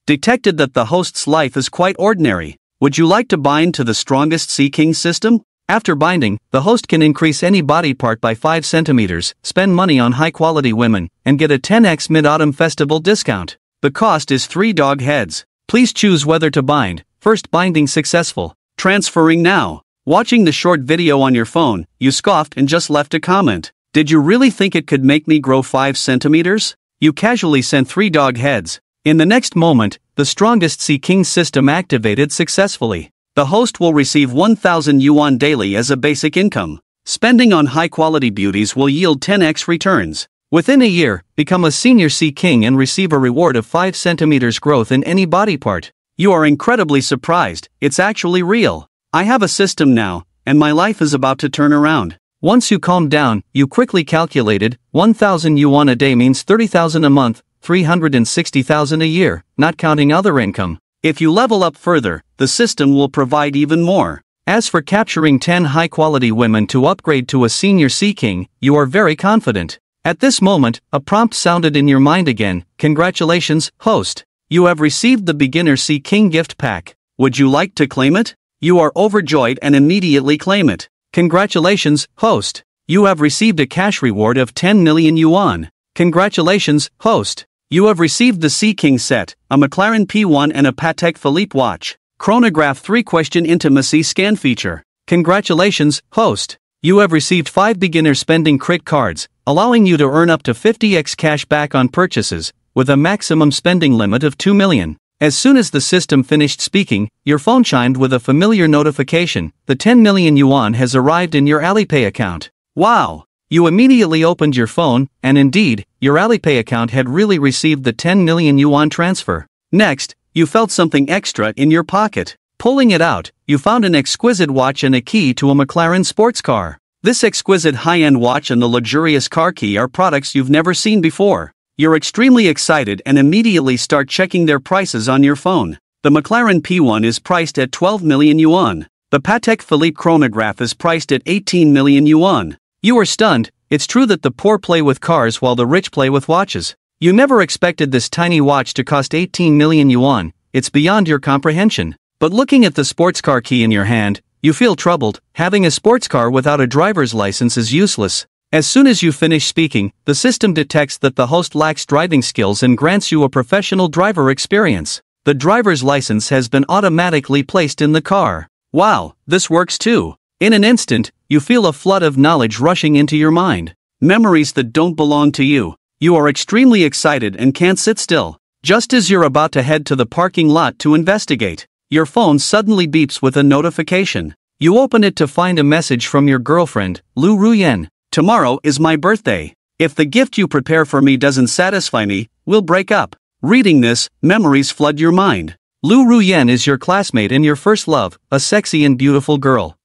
Detected that the host's life is quite ordinary. Would you like to bind to the strongest Sea King system? After binding, the host can increase any body part by 5 centimeters, spend money on high-quality women, and get a 10x Mid-Autumn Festival discount. The cost is 3 dog heads. Please choose whether to bind. First binding successful. Transferring now. Watching the short video on your phone, you scoffed and just left a comment. Did you really think it could make me grow 5 centimeters? You casually sent 3 dog heads. In the next moment, the strongest Sea King system activated successfully. The host will receive 1,000 yuan daily as a basic income. Spending on high-quality beauties will yield 10x returns. Within a year, become a senior Sea King and receive a reward of 5 centimeters growth in any body part. You are incredibly surprised, it's actually real. I have a system now, and my life is about to turn around. Once you calmed down, you quickly calculated, 1,000 yuan a day means 30,000 a month, 360,000 a year, not counting other income. If you level up further, the system will provide even more. As for capturing 10 high-quality women to upgrade to a senior Sea King, you are very confident. At this moment, a prompt sounded in your mind again. Congratulations, host. You have received the beginner Sea King gift pack. Would you like to claim it? You are overjoyed and immediately claim it. Congratulations, host. You have received a cash reward of 10 million yuan. Congratulations, host. You have received the Sea King set, a McLaren P1 and a Patek Philippe watch. Chronograph 3-question intimacy scan feature. Congratulations, host. You have received 5 beginner spending crit cards, allowing you to earn up to 50x cash back on purchases, with a maximum spending limit of 2 million. As soon as the system finished speaking, your phone chimed with a familiar notification. The 10 million yuan has arrived in your Alipay account. Wow! You immediately opened your phone, and indeed, your Alipay account had really received the 10 million yuan transfer. Next, you felt something extra in your pocket. Pulling it out, you found an exquisite watch and a key to a McLaren sports car. This exquisite high-end watch and the luxurious car key are products you've never seen before. You're extremely excited and immediately start checking their prices on your phone. The McLaren P1 is priced at 12 million yuan. The Patek Philippe chronograph is priced at 18 million yuan. You are stunned. It's true that the poor play with cars while the rich play with watches. You never expected this tiny watch to cost 18 million yuan. It's beyond your comprehension. But looking at the sports car key in your hand, you feel troubled. Having a sports car without a driver's license is useless. As soon as you finish speaking, the system detects that the host lacks driving skills and grants you a professional driver experience. The driver's license has been automatically placed in the car. Wow, this works too. In an instant, you feel a flood of knowledge rushing into your mind. Memories that don't belong to you. You are extremely excited and can't sit still. Just as you're about to head to the parking lot to investigate, your phone suddenly beeps with a notification. You open it to find a message from your girlfriend, Lu Ruyen. Tomorrow is my birthday. If the gift you prepare for me doesn't satisfy me, we'll break up. Reading this, memories flood your mind. Lu Ruyen is your classmate and your first love, a sexy and beautiful girl.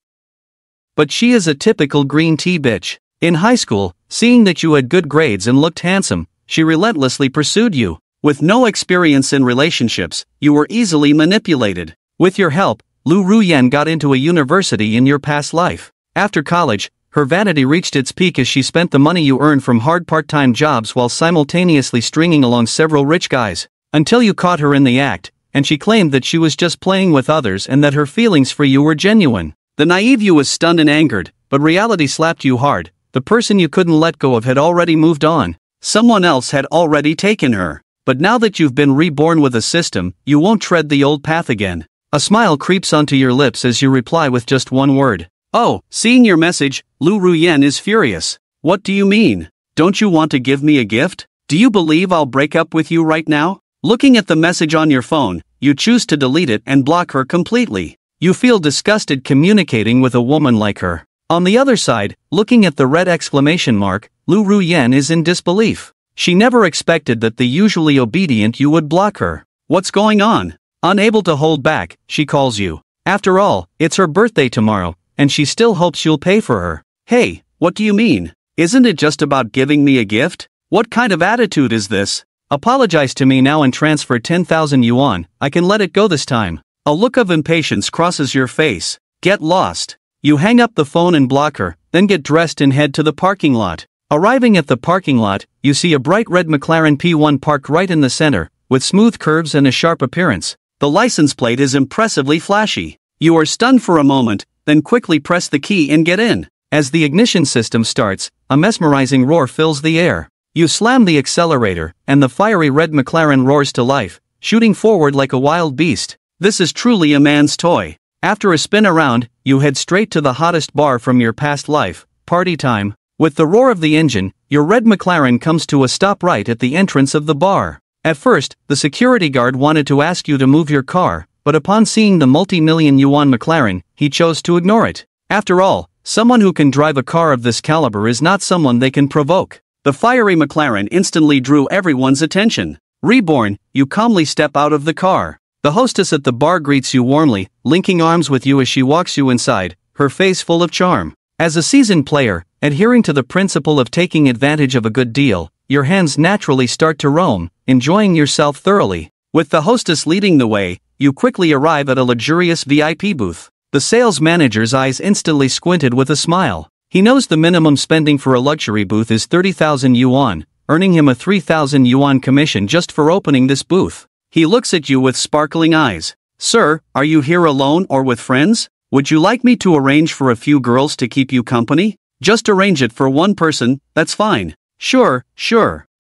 But she is a typical green tea bitch. In high school, seeing that you had good grades and looked handsome, she relentlessly pursued you. With no experience in relationships, you were easily manipulated. With your help, Lu Ruyen got into a university in your past life. After college, her vanity reached its peak as she spent the money you earned from hard part-time jobs while simultaneously stringing along several rich guys. Until you caught her in the act, and she claimed that she was just playing with others and that her feelings for you were genuine. The naive you was stunned and angered, but reality slapped you hard. The person you couldn't let go of had already moved on. Someone else had already taken her. But now that you've been reborn with a system, you won't tread the old path again. A smile creeps onto your lips as you reply with just one word. Oh, seeing your message, Lu Ruyen is furious. What do you mean? Don't you want to give me a gift? Do you believe I'll break up with you right now? Looking at the message on your phone, you choose to delete it and block her completely. You feel disgusted communicating with a woman like her. On the other side, looking at the red exclamation mark, Lu Ruyen is in disbelief. She never expected that the usually obedient you would block her. What's going on? Unable to hold back, she calls you. After all, it's her birthday tomorrow, and she still hopes you'll pay for her. Hey, what do you mean? Isn't it just about giving me a gift? What kind of attitude is this? Apologize to me now and transfer 10,000 yuan, I can let it go this time. A look of impatience crosses your face. Get lost. You hang up the phone and block her, then get dressed and head to the parking lot. Arriving at the parking lot, you see a bright red McLaren P1 parked right in the center. with smooth curves and a sharp appearance. The license plate is impressively flashy. You are stunned for a moment, then quickly press the key and get in. As the ignition system starts, a mesmerizing roar fills the air. You slam the accelerator, and the fiery red McLaren roars to life, shooting forward like a wild beast. This is truly a man's toy. After a spin around, you head straight to the hottest bar from your past life, party time. With the roar of the engine, your red McLaren comes to a stop right at the entrance of the bar. At first, the security guard wanted to ask you to move your car, but upon seeing the multi-million yuan McLaren, he chose to ignore it. After all, someone who can drive a car of this caliber is not someone they can provoke. The fiery McLaren instantly drew everyone's attention. Reborn, you calmly step out of the car. The hostess at the bar greets you warmly, linking arms with you as she walks you inside, her face full of charm. As a seasoned player, adhering to the principle of taking advantage of a good deal, your hands naturally start to roam, enjoying yourself thoroughly. With the hostess leading the way, you quickly arrive at a luxurious VIP booth. The sales manager's eyes instantly squinted with a smile. He knows the minimum spending for a luxury booth is 30,000 yuan, earning him a 3,000 yuan commission just for opening this booth. He looks at you with sparkling eyes. Sir, are you here alone or with friends? Would you like me to arrange for a few girls to keep you company? Just arrange it for one person, that's fine. Sure.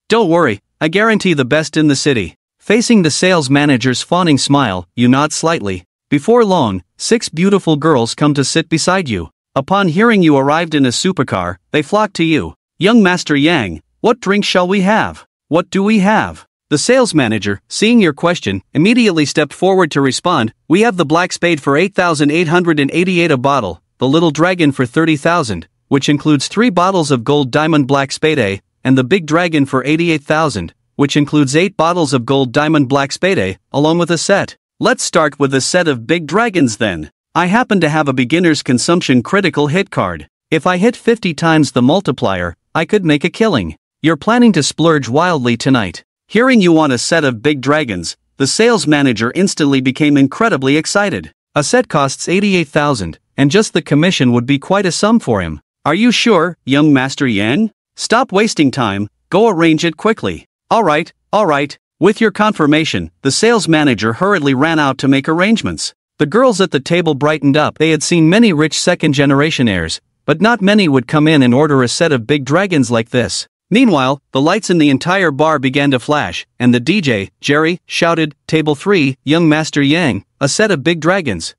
Don't worry, I guarantee the best in the city. Facing the sales manager's fawning smile, you nod slightly. Before long, 6 beautiful girls come to sit beside you. Upon hearing you arrived in a supercar, they flock to you. Young Master Yang, what drink shall we have? What do we have? The sales manager, seeing your question, immediately stepped forward to respond. We have the Black Spade for 8,888 a bottle, the Little Dragon for 30,000, which includes 3 bottles of Gold Diamond Black Spade A, and the Big Dragon for 88,000, which includes 8 bottles of Gold Diamond Black Spade A, along with a set. Let's start with a set of Big Dragons then. I happen to have a beginner's consumption critical hit card. If I hit 50 times the multiplier, I could make a killing. You're planning to splurge wildly tonight. Hearing you want a set of Big Dragons, the sales manager instantly became incredibly excited. A set costs 88,000, and just the commission would be quite a sum for him. Are you sure, young Master Yang? Stop wasting time, go arrange it quickly. Alright. With your confirmation, the sales manager hurriedly ran out to make arrangements. The girls at the table brightened up. They had seen many rich second-generation heirs, but not many would come in and order a set of Big Dragons like this. Meanwhile, the lights in the entire bar began to flash, and the DJ, Jerry, shouted, Table 3, young Master Yang, a set of Big Dragons.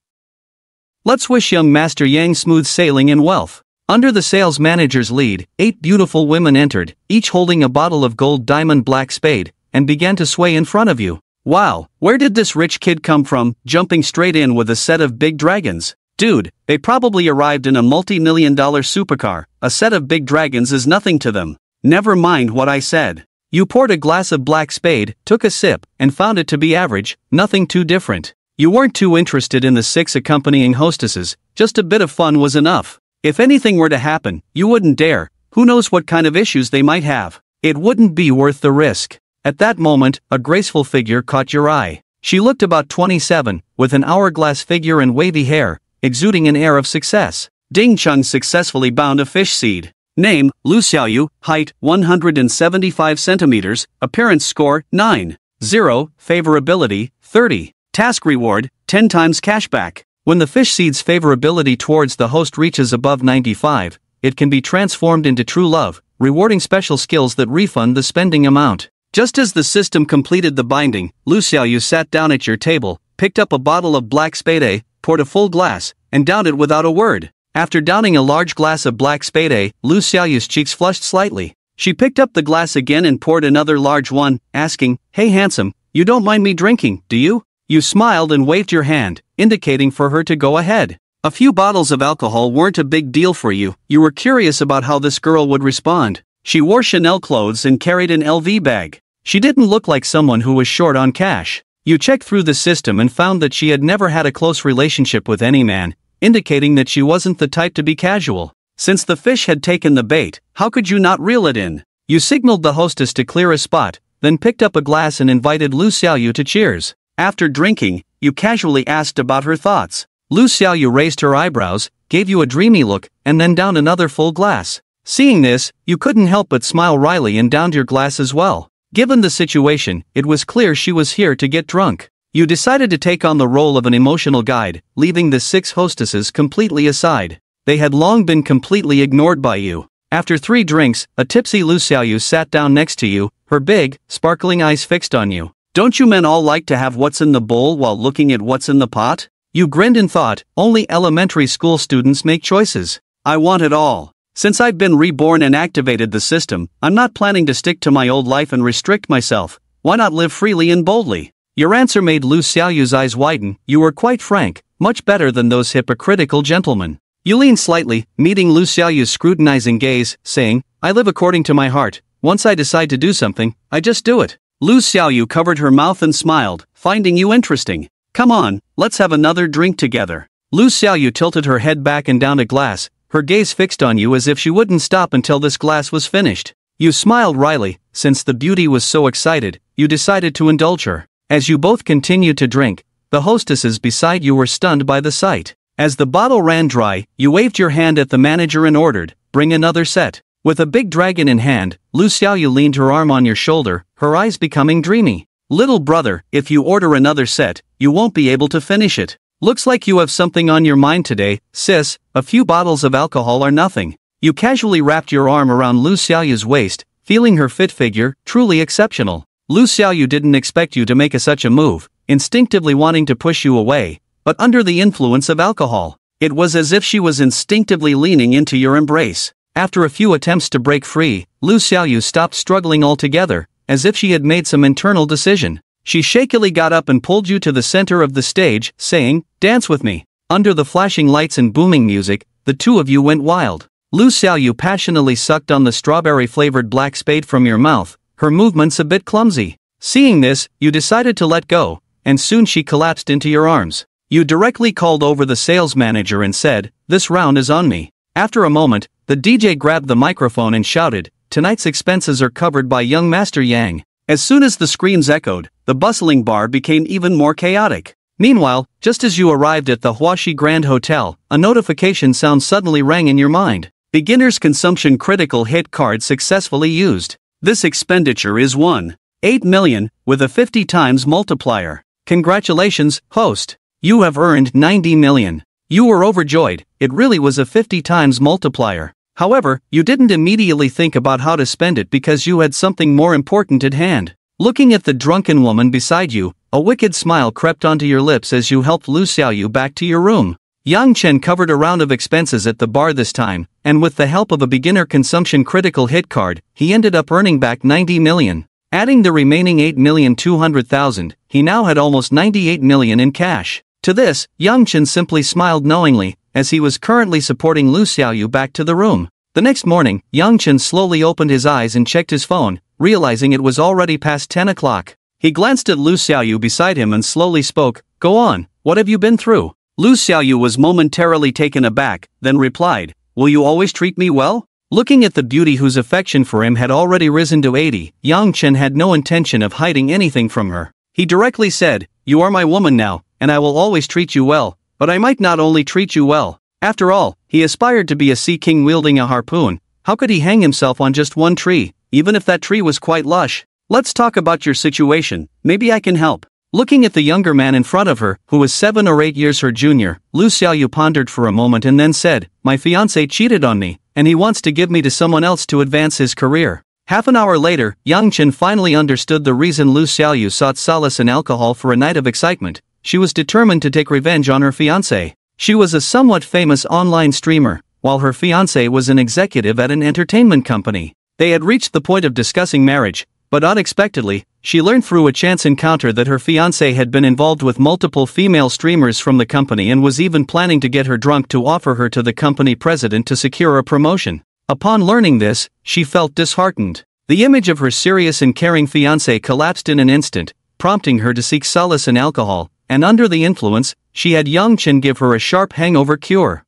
Let's wish young Master Yang smooth sailing and wealth. Under the sales manager's lead, 8 beautiful women entered, each holding a bottle of Gold Diamond Black Spade, and began to sway in front of you. Wow, where did this rich kid come from, jumping straight in with a set of Big Dragons? Dude, they probably arrived in a multi-million-dollar supercar. A set of Big Dragons is nothing to them. Never mind what I said. You poured a glass of Black Spade, took a sip, and found it to be average, nothing too different. You weren't too interested in the 6 accompanying hostesses, just a bit of fun was enough. If anything were to happen, you wouldn't dare. Who knows what kind of issues they might have. It wouldn't be worth the risk. At that moment, a graceful figure caught your eye. She looked about 27, with an hourglass figure and wavy hair, exuding an air of success. Ding Cheng successfully bound a fish seed. Name, Lu Xiaoyu, height, 175 centimeters, appearance score, 9. 0, favorability, 30. Task reward, 10 times cashback. When the fish seed's favorability towards the host reaches above 95, it can be transformed into true love, rewarding special skills that refund the spending amount. Just as the system completed the binding, Lu Xiaoyu sat down at your table, picked up a bottle of Black Spade A, poured a full glass, and downed it without a word. After downing a large glass of Black Spade A, Lu Xiaoyu's cheeks flushed slightly. She picked up the glass again and poured another large one, asking, Hey handsome, you don't mind me drinking, do you? You smiled and waved your hand, indicating for her to go ahead. A few bottles of alcohol weren't a big deal for you. You were curious about how this girl would respond. She wore Chanel clothes and carried an LV bag. She didn't look like someone who was short on cash. You checked through the system and found that she had never had a close relationship with any man, indicating that she wasn't the type to be casual. Since the fish had taken the bait, how could you not reel it in? You signaled the hostess to clear a spot, then picked up a glass and invited Lu Xiaoyu to cheers. After drinking, you casually asked about her thoughts. Lu Xiaoyu raised her eyebrows, gave you a dreamy look, and then downed another full glass. Seeing this, you couldn't help but smile wryly and downed your glass as well. Given the situation, it was clear she was here to get drunk. You decided to take on the role of an emotional guide, leaving the 6 hostesses completely aside. They had long been completely ignored by you. After 3 drinks, a tipsy Lu Xiaoyu sat down next to you, her big, sparkling eyes fixed on you. Don't you men all like to have what's in the bowl while looking at what's in the pot? You grinned and thought, only elementary school students make choices. I want it all. Since I've been reborn and activated the system, I'm not planning to stick to my old life and restrict myself. Why not live freely and boldly? Your answer made Lu Xiaoyu's eyes widen. You were quite frank, much better than those hypocritical gentlemen. You leaned slightly, meeting Lu Xiaoyu's scrutinizing gaze, saying, I live according to my heart. Once I decide to do something, I just do it. Lu Xiaoyu covered her mouth and smiled, finding you interesting. Come on, let's have another drink together. Lu Xiaoyu tilted her head back and down a glass, her gaze fixed on you as if she wouldn't stop until this glass was finished. You smiled wryly. Since the beauty was so excited, you decided to indulge her. As you both continued to drink, the hostesses beside you were stunned by the sight. As the bottle ran dry, you waved your hand at the manager and ordered, bring another set. With a big dragon in hand, Lu Xiaoyu leaned her arm on your shoulder, her eyes becoming dreamy. Little brother, if you order another set, you won't be able to finish it. Looks like you have something on your mind today, sis. A few bottles of alcohol are nothing. You casually wrapped your arm around Lu Xiaoyu's waist, feeling her fit figure, truly exceptional. Lu Xiaoyu didn't expect you to make such a move, instinctively wanting to push you away, but under the influence of alcohol, it was as if she was instinctively leaning into your embrace. After a few attempts to break free, Lu Xiaoyu stopped struggling altogether, as if she had made some internal decision. She shakily got up and pulled you to the center of the stage, saying, dance with me. Under the flashing lights and booming music, the two of you went wild. Lu Xiaoyu passionately sucked on the strawberry-flavored black spade from your mouth, her movements a bit clumsy. Seeing this, you decided to let go, and soon she collapsed into your arms. You directly called over the sales manager and said, this round is on me. After a moment, the DJ grabbed the microphone and shouted, tonight's expenses are covered by young Master Yang. As soon as the screams echoed, the bustling bar became even more chaotic. Meanwhile, just as you arrived at the Huaxi Grand Hotel, a notification sound suddenly rang in your mind. Beginner's consumption critical hit card successfully used. This expenditure is 1.8 million, with a 50 times multiplier. Congratulations, host. You have earned 90 million. You were overjoyed, it really was a 50 times multiplier. However, you didn't immediately think about how to spend it because you had something more important at hand. Looking at the drunken woman beside you, a wicked smile crept onto your lips as you helped Lu Xiaoyu back to your room. Yang Chen covered a round of expenses at the bar this time, and with the help of a beginner consumption critical hit card, he ended up earning back 90 million. Adding the remaining 8,200,000, he now had almost 98 million in cash. To this, Yang Chen simply smiled knowingly, as he was currently supporting Lu Xiaoyu back to the room. The next morning, Yang Chen slowly opened his eyes and checked his phone, realizing it was already past 10 o'clock. He glanced at Lu Xiaoyu beside him and slowly spoke, go on, what have you been through? Lu Xiaoyu was momentarily taken aback, then replied, will you always treat me well? Looking at the beauty whose affection for him had already risen to 80, Yang Chen had no intention of hiding anything from her. He directly said, you are my woman now, and I will always treat you well, but I might not only treat you well. After all, he aspired to be a sea king wielding a harpoon. How could he hang himself on just one tree, even if that tree was quite lush? Let's talk about your situation, maybe I can help. Looking at the younger man in front of her, who was 7 or 8 years her junior, Lu Xiaoyu pondered for a moment and then said, my fiancé cheated on me, and he wants to give me to someone else to advance his career. Half an hour later, Yang Chen finally understood the reason Lu Xiaoyu sought solace in alcohol for a night of excitement. She was determined to take revenge on her fiancé. She was a somewhat famous online streamer, while her fiancé was an executive at an entertainment company. They had reached the point of discussing marriage, but unexpectedly, she learned through a chance encounter that her fiancé had been involved with multiple female streamers from the company and was even planning to get her drunk to offer her to the company president to secure a promotion. Upon learning this, she felt disheartened. The image of her serious and caring fiancé collapsed in an instant, prompting her to seek solace in alcohol, and under the influence, she had Yang Chen give her a sharp hangover cure.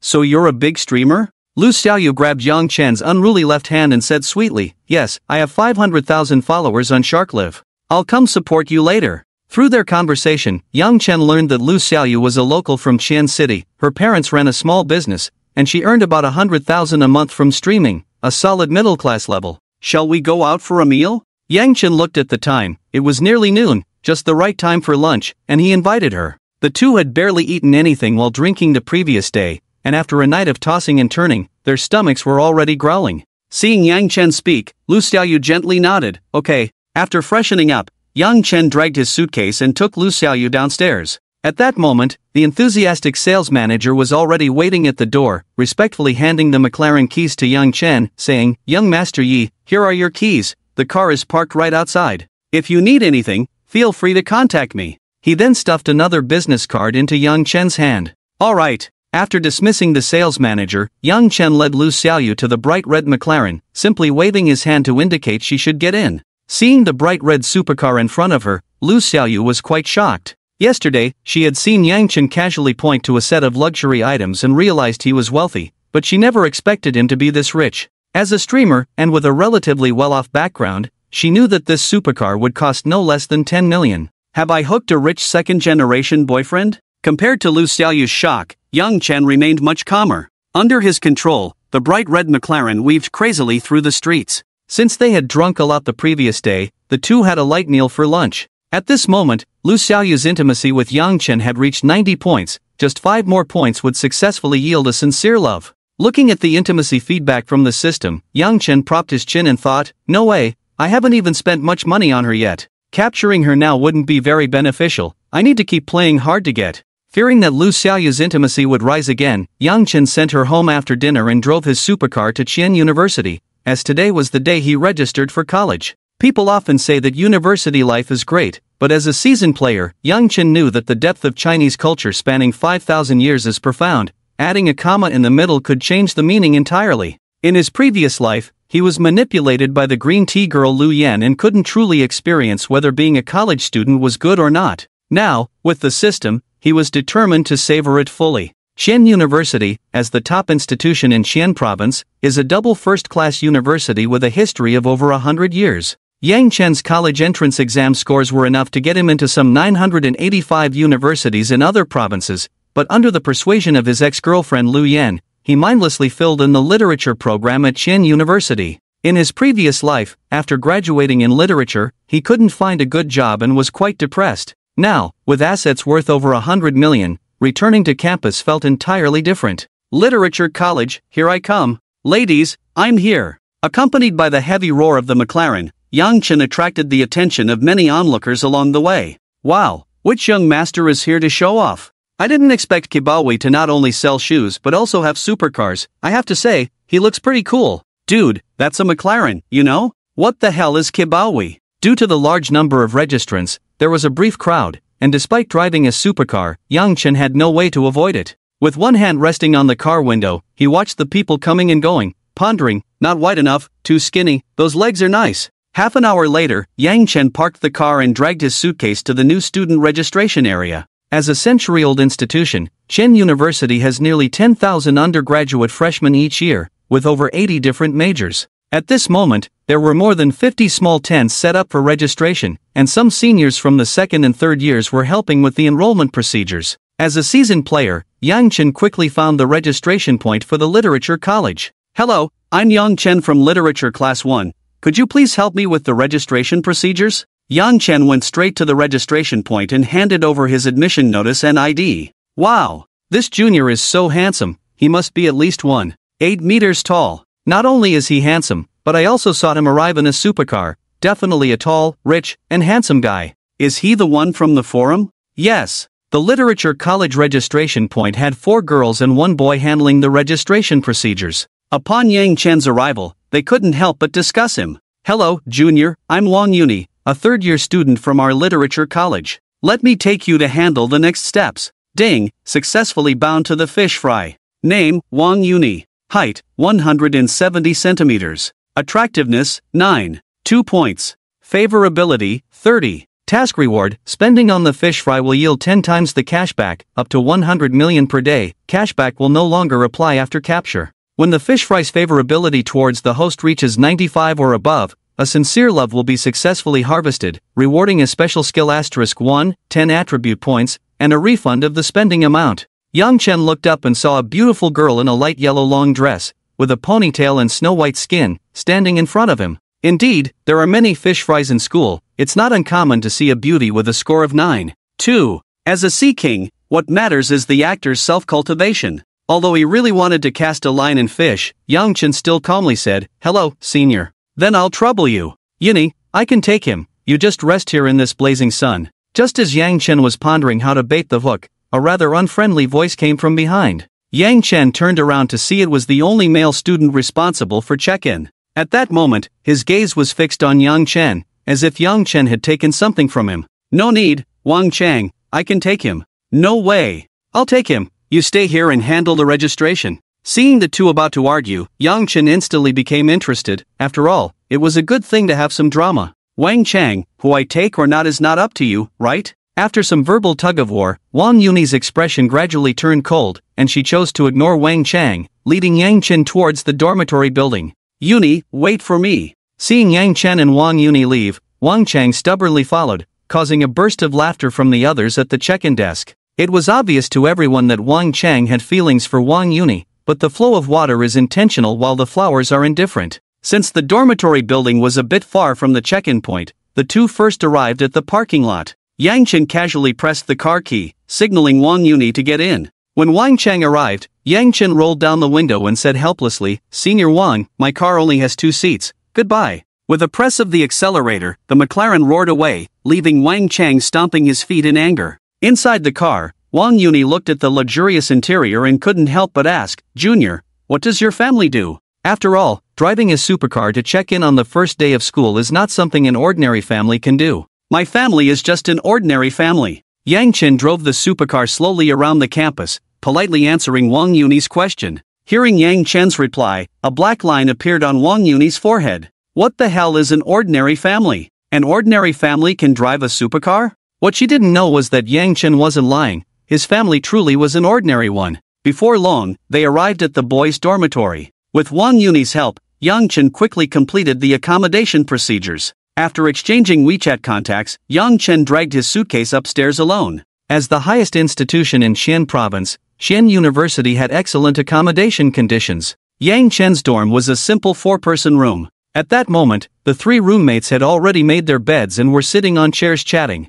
So you're a big streamer? Lu Xiaoyu grabbed Yang Chen's unruly left hand and said sweetly, yes, I have 500,000 followers on SharkLive. I'll come support you later. Through their conversation, Yang Chen learned that Lu Xiaoyu was a local from Qian City, her parents ran a small business, and she earned about 100,000 a month from streaming, a solid middle-class level. Shall we go out for a meal? Yang Chen looked at the time. It was nearly noon, just the right time for lunch, and he invited her. The two had barely eaten anything while drinking the previous day, and after a night of tossing and turning, their stomachs were already growling. Seeing Yang Chen speak, Lu Xiaoyu gently nodded. Okay. After freshening up, Yang Chen dragged his suitcase and took Lu Xiaoyu downstairs. At that moment, the enthusiastic sales manager was already waiting at the door, respectfully handing the McLaren keys to Yang Chen, saying, "Young Master Yi, here are your keys, the car is parked right outside. If you need anything, feel free to contact me." He then stuffed another business card into Yang Chen's hand. Alright. After dismissing the sales manager, Yang Chen led Lu Xiaoyu to the bright red McLaren, simply waving his hand to indicate she should get in. Seeing the bright red supercar in front of her, Lu Xiaoyu was quite shocked. Yesterday, she had seen Yang Chen casually point to a set of luxury items and realized he was wealthy, but she never expected him to be this rich. As a streamer, and with a relatively well-off background, she knew that this supercar would cost no less than 10 million. Have I hooked a rich second-generation boyfriend? Compared to Lu Xiaoyu's shock, Yang Chen remained much calmer. Under his control, the bright red McLaren weaved crazily through the streets. Since they had drunk a lot the previous day, the two had a light meal for lunch. At this moment, Lu Xiaoyu's intimacy with Yang Chen had reached 90 points, just 5 more points would successfully yield a sincere love. Looking at the intimacy feedback from the system, Yang Chen propped his chin and thought, no way, I haven't even spent much money on her yet. Capturing her now wouldn't be very beneficial, I need to keep playing hard to get. Fearing that Lu Xiaoyu's intimacy would rise again, Yang Chen sent her home after dinner and drove his supercar to Qian University, as today was the day he registered for college. People often say that university life is great, but as a seasoned player, Yang Chen knew that the depth of Chinese culture spanning 5,000 years is profound. Adding a comma in the middle could change the meaning entirely. In his previous life, he was manipulated by the green tea girl Lu Yan and couldn't truly experience whether being a college student was good or not. Now, with the system, he was determined to savor it fully. Qian University, as the top institution in Qian province, is a double first-class university with a history of over 100 years. Yang Chen's college entrance exam scores were enough to get him into some 985 universities in other provinces, but under the persuasion of his ex-girlfriend Lu Yan, he mindlessly filled in the literature program at Qian University. In his previous life, after graduating in literature, he couldn't find a good job and was quite depressed. Now, with assets worth over 100 million, returning to campus felt entirely different. Literature college, here I come. Ladies, I'm here. Accompanied by the heavy roar of the McLaren, Yang Chen attracted the attention of many onlookers along the way. Wow, which young master is here to show off? I didn't expect Kibawi to not only sell shoes but also have supercars. I have to say, he looks pretty cool. Dude, that's a McLaren, you know? What the hell is Kibawi? Due to the large number of registrants, there was a brief crowd, and despite driving a supercar, Yang Chen had no way to avoid it. With one hand resting on the car window, he watched the people coming and going, pondering, not wide enough, too skinny, those legs are nice. Half an hour later, Yang Chen parked the car and dragged his suitcase to the new student registration area. As a century-old institution, Qian University has nearly 10,000 undergraduate freshmen each year, with over 80 different majors. At this moment, there were more than 50 small tents set up for registration, and some seniors from the second and third years were helping with the enrollment procedures. As a seasoned player, Yang Chen quickly found the registration point for the Literature College. Hello, I'm Yang Chen from Literature Class 1. Could you please help me with the registration procedures? Yang Chen went straight to the registration point and handed over his admission notice and ID. Wow, this junior is so handsome, he must be at least 1.8 meters tall. Not only is he handsome, but I also saw him arrive in a supercar, definitely a tall, rich, and handsome guy. Is he the one from the forum? Yes. The Literature College registration point had 4 girls and 1 boy handling the registration procedures. Upon Yang Chen's arrival, they couldn't help but discuss him. Hello, Junior, I'm Wang Yuni, a third-year student from our Literature College. Let me take you to handle the next steps. Ding, successfully bound to the fish fry. Name, Wang Yuni. Height, 170 centimeters. Attractiveness, 9. 2 points. Favorability, 30. Task reward, spending on the fish fry will yield 10 times the cashback, up to 100 million per day. Cashback will no longer apply after capture. When the fish fry's favorability towards the host reaches 95 or above, a sincere love will be successfully harvested, rewarding a special skill *1, 10 attribute points, and a refund of the spending amount. Yang Chen looked up and saw a beautiful girl in a light yellow long dress, with a ponytail and snow-white skin, standing in front of him. Indeed, there are many fish fries in school. It's not uncommon to see a beauty with a score of 9. 2. As a sea king, what matters is the actor's self-cultivation. Although he really wanted to cast a line in fish, Yang Chen still calmly said, "Hello, senior. Then I'll trouble you. Yuni, I can take him. You just rest here in this blazing sun." Just as Yang Chen was pondering how to bait the hook, a rather unfriendly voice came from behind. Yang Chen turned around to see it was the only male student responsible for check-in. At that moment, his gaze was fixed on Yang Chen, as if Yang Chen had taken something from him. "No need, Wang Chang, I can take him." "No way. I'll take him. You stay here and handle the registration." Seeing the two about to argue, Yang Chen instantly became interested. After all, it was a good thing to have some drama. "Wang Chang, who I take or not is not up to you, right?" After some verbal tug-of-war, Wang Yuni's expression gradually turned cold, and she chose to ignore Wang Chang, leading Yang Chen towards the dormitory building. "Yuni, wait for me." Seeing Yang Chen and Wang Yuni leave, Wang Chang stubbornly followed, causing a burst of laughter from the others at the check-in desk. It was obvious to everyone that Wang Chang had feelings for Wang Yuni, but the flow of water is intentional while the flowers are indifferent. Since the dormitory building was a bit far from the check-in point, the two first arrived at the parking lot. Yang Chen casually pressed the car key, signaling Wang Yuni to get in. When Wang Chang arrived, Yang Chen rolled down the window and said helplessly, "Senior Wang, my car only has 2 seats, goodbye." With a press of the accelerator, the McLaren roared away, leaving Wang Chang stomping his feet in anger. Inside the car, Wang Yuni looked at the luxurious interior and couldn't help but ask, "Junior, what does your family do?" After all, driving a supercar to check in on the first day of school is not something an ordinary family can do. "My family is just an ordinary family." Yang Chen drove the supercar slowly around the campus, politely answering Wang Yuni's question. Hearing Yang Chen's reply, a black line appeared on Wang Yuni's forehead. What the hell is an ordinary family? An ordinary family can drive a supercar? What she didn't know was that Yang Chen wasn't lying. His family truly was an ordinary one. Before long, they arrived at the boys' dormitory. With Wang Yuni's help, Yang Chen quickly completed the accommodation procedures. After exchanging WeChat contacts, Yang Chen dragged his suitcase upstairs alone. As the highest institution in Xi'an province, Xi'an University had excellent accommodation conditions. Yang Chen's dorm was a simple 4-person room. At that moment, the 3 roommates had already made their beds and were sitting on chairs chatting.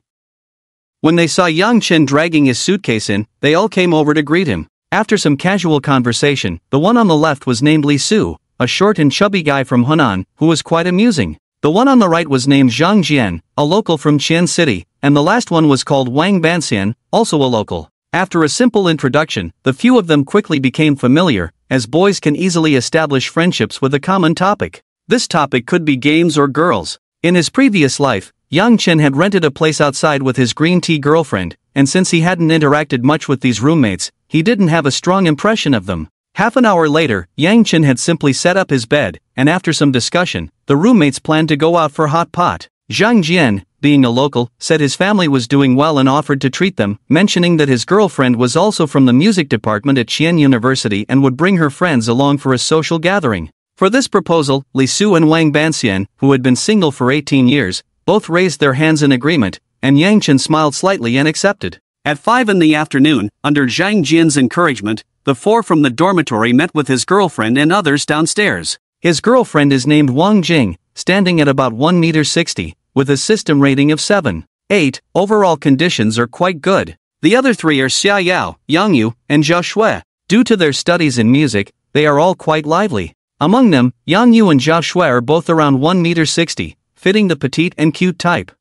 When they saw Yang Chen dragging his suitcase in, they all came over to greet him. After some casual conversation, the one on the left was named Li Su, a short and chubby guy from Hunan, who was quite amusing. The one on the right was named Zhang Jian, a local from Qian City, and the last one was called Wang Banxian, also a local. After a simple introduction, the few of them quickly became familiar, as boys can easily establish friendships with a common topic. This topic could be games or girls. In his previous life, Yang Chen had rented a place outside with his green tea girlfriend, and since he hadn't interacted much with these roommates, he didn't have a strong impression of them. Half an hour later, Yang Chen had simply set up his bed, and after some discussion, the roommates planned to go out for hot pot. Zhang Jian, being a local, said his family was doing well and offered to treat them, mentioning that his girlfriend was also from the music department at Xi'an University and would bring her friends along for a social gathering. For this proposal, Li Su and Wang Banxian, who had been single for 18 years, both raised their hands in agreement, and Yang Chen smiled slightly and accepted. At 5 in the afternoon, under Zhang Jian's encouragement, the 4 from the dormitory met with his girlfriend and others downstairs. His girlfriend is named Wang Jing, standing at about 1.60 meters, with a system rating of 7.8. Overall conditions are quite good. The other 3 are Xia Yao, Yang Yu, and Zhao Shui. Due to their studies in music, they are all quite lively. Among them, Yang Yu and Zhao Shui are both around 1.60 meters, fitting the petite and cute type.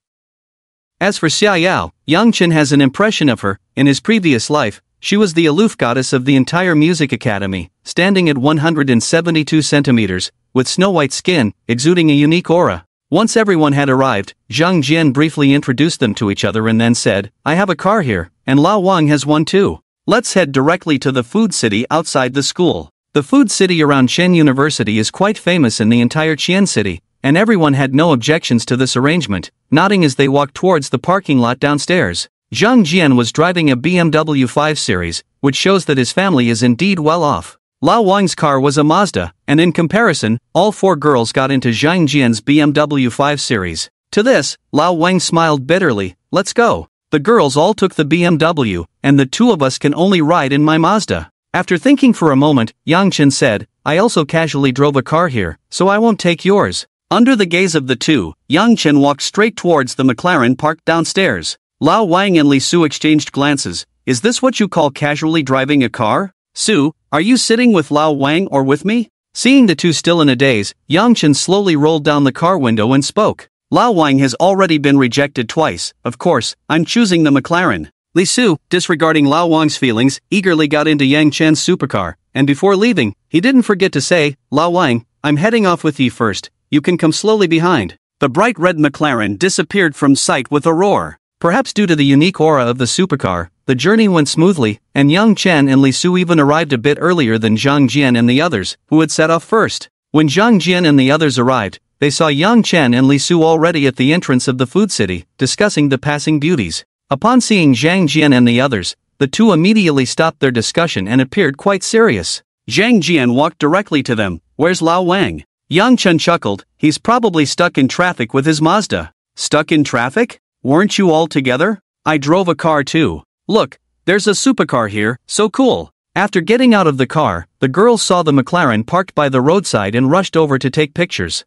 As for Xia Yao, Yang Chen has an impression of her. In his previous life, she was the aloof goddess of the entire music academy, standing at 172 centimeters, with snow-white skin, exuding a unique aura. Once everyone had arrived, Zhang Jian briefly introduced them to each other and then said, "I have a car here, and Lao Wang has one too. Let's head directly to the food city outside the school." The food city around Xi'an University is quite famous in the entire Qian city, and everyone had no objections to this arrangement, nodding as they walked towards the parking lot downstairs. Zhang Jian was driving a BMW 5 Series, which shows that his family is indeed well off. Lao Wang's car was a Mazda, and in comparison, all 4 girls got into Zhang Jian's BMW 5 Series. To this, Lao Wang smiled bitterly. "Let's go. The girls all took the BMW, and the 2 of us can only ride in my Mazda." After thinking for a moment, Yang Chen said, "I also casually drove a car here, so I won't take yours." Under the gaze of the two, Yang Chen walked straight towards the McLaren parked downstairs. Lao Wang and Li Su exchanged glances. Is this what you call casually driving a car? Su, are you sitting with Lao Wang or with me? Seeing the two still in a daze, Yang Chen slowly rolled down the car window and spoke. Lao Wang has already been rejected twice. Of course, I'm choosing the McLaren. Li Su, disregarding Lao Wang's feelings, eagerly got into Yang Chen's supercar, and before leaving, he didn't forget to say, Lao Wang, I'm heading off with you first. You can come slowly behind. The bright red McLaren disappeared from sight with a roar. Perhaps due to the unique aura of the supercar, the journey went smoothly, and Yang Chen and Li Su even arrived a bit earlier than Zhang Jian and the others, who had set off first. When Zhang Jian and the others arrived, they saw Yang Chen and Li Su already at the entrance of the food city, discussing the passing beauties. Upon seeing Zhang Jian and the others, the two immediately stopped their discussion and appeared quite serious. Zhang Jian walked directly to them. Where's Lao Wang? Yang Chen chuckled. He's probably stuck in traffic with his Mazda. Stuck in traffic? Weren't you all together? I drove a car too. Look, there's a supercar here, so cool. After getting out of the car, the girls saw the McLaren parked by the roadside and rushed over to take pictures.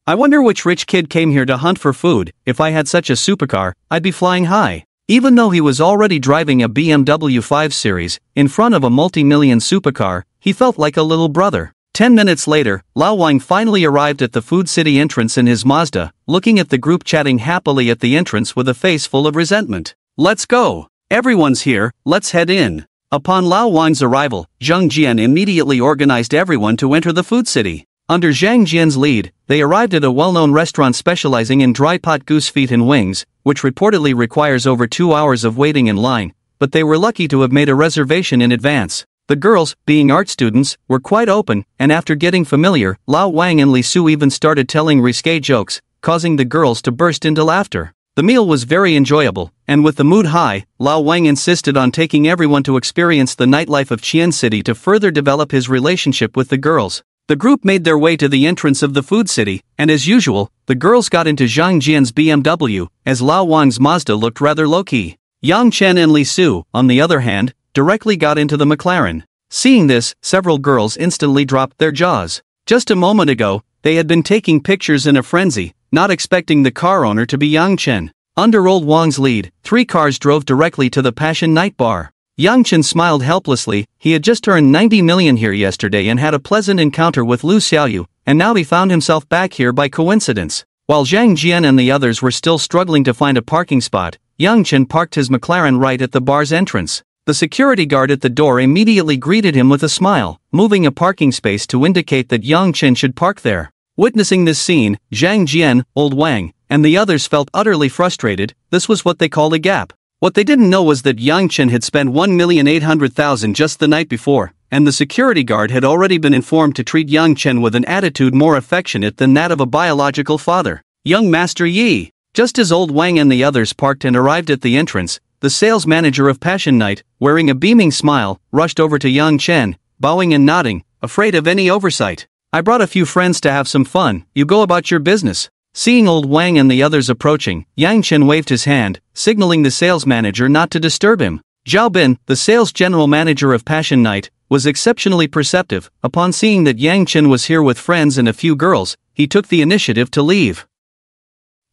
I wonder which rich kid came here to hunt for food. If I had such a supercar, I'd be flying high. Even though he was already driving a BMW 5 Series, in front of a multi-million supercar, he felt like a little brother. 10 minutes later, Lao Wang finally arrived at the food city entrance in his Mazda, looking at the group chatting happily at the entrance with a face full of resentment. Let's go. Everyone's here, let's head in. Upon Lao Wang's arrival, Zhang Jian immediately organized everyone to enter the food city. Under Zhang Jian's lead, they arrived at a well-known restaurant specializing in dry pot goose feet and wings, which reportedly requires over 2 hours of waiting in line, but they were lucky to have made a reservation in advance. The girls, being art students, were quite open, and after getting familiar, Lao Wang and Li Su even started telling risque jokes, causing the girls to burst into laughter. The meal was very enjoyable, and with the mood high, Lao Wang insisted on taking everyone to experience the nightlife of Qian City to further develop his relationship with the girls. The group made their way to the entrance of the food city, and as usual, the girls got into Zhang Jian's BMW, as Lao Wang's Mazda looked rather low-key. Yang Chen and Li Su, on the other hand, directly got into the McLaren. Seeing this, several girls instantly dropped their jaws. Just a moment ago, they had been taking pictures in a frenzy, not expecting the car owner to be Yang Chen. Under old Wang's lead, 3 cars drove directly to the Passion Night Bar. Yang Chen smiled helplessly. He had just earned 90 million here yesterday and had a pleasant encounter with Lu Xiaoyu, and now he found himself back here by coincidence. While Zhang Jian and the others were still struggling to find a parking spot, Yang Chen parked his McLaren right at the bar's entrance. The security guard at the door immediately greeted him with a smile, moving a parking space to indicate that Yang Chen should park there. Witnessing this scene, Zhang Jian, old Wang, and the others felt utterly frustrated. This was what they called a gap. What they didn't know was that Yang Chen had spent 1,800,000 just the night before, and the security guard had already been informed to treat Yang Chen with an attitude more affectionate than that of a biological father. Young Master Yi. Just as old Wang and the others parked and arrived at the entrance, the sales manager of Passion Night, wearing a beaming smile, rushed over to Yang Chen, bowing and nodding, afraid of any oversight. I brought a few friends to have some fun, you go about your business. Seeing old Wang and the others approaching, Yang Chen waved his hand, signaling the sales manager not to disturb him. Zhao Bin, the sales general manager of Passion Night, was exceptionally perceptive. Upon seeing that Yang Chen was here with friends and a few girls, he took the initiative to leave.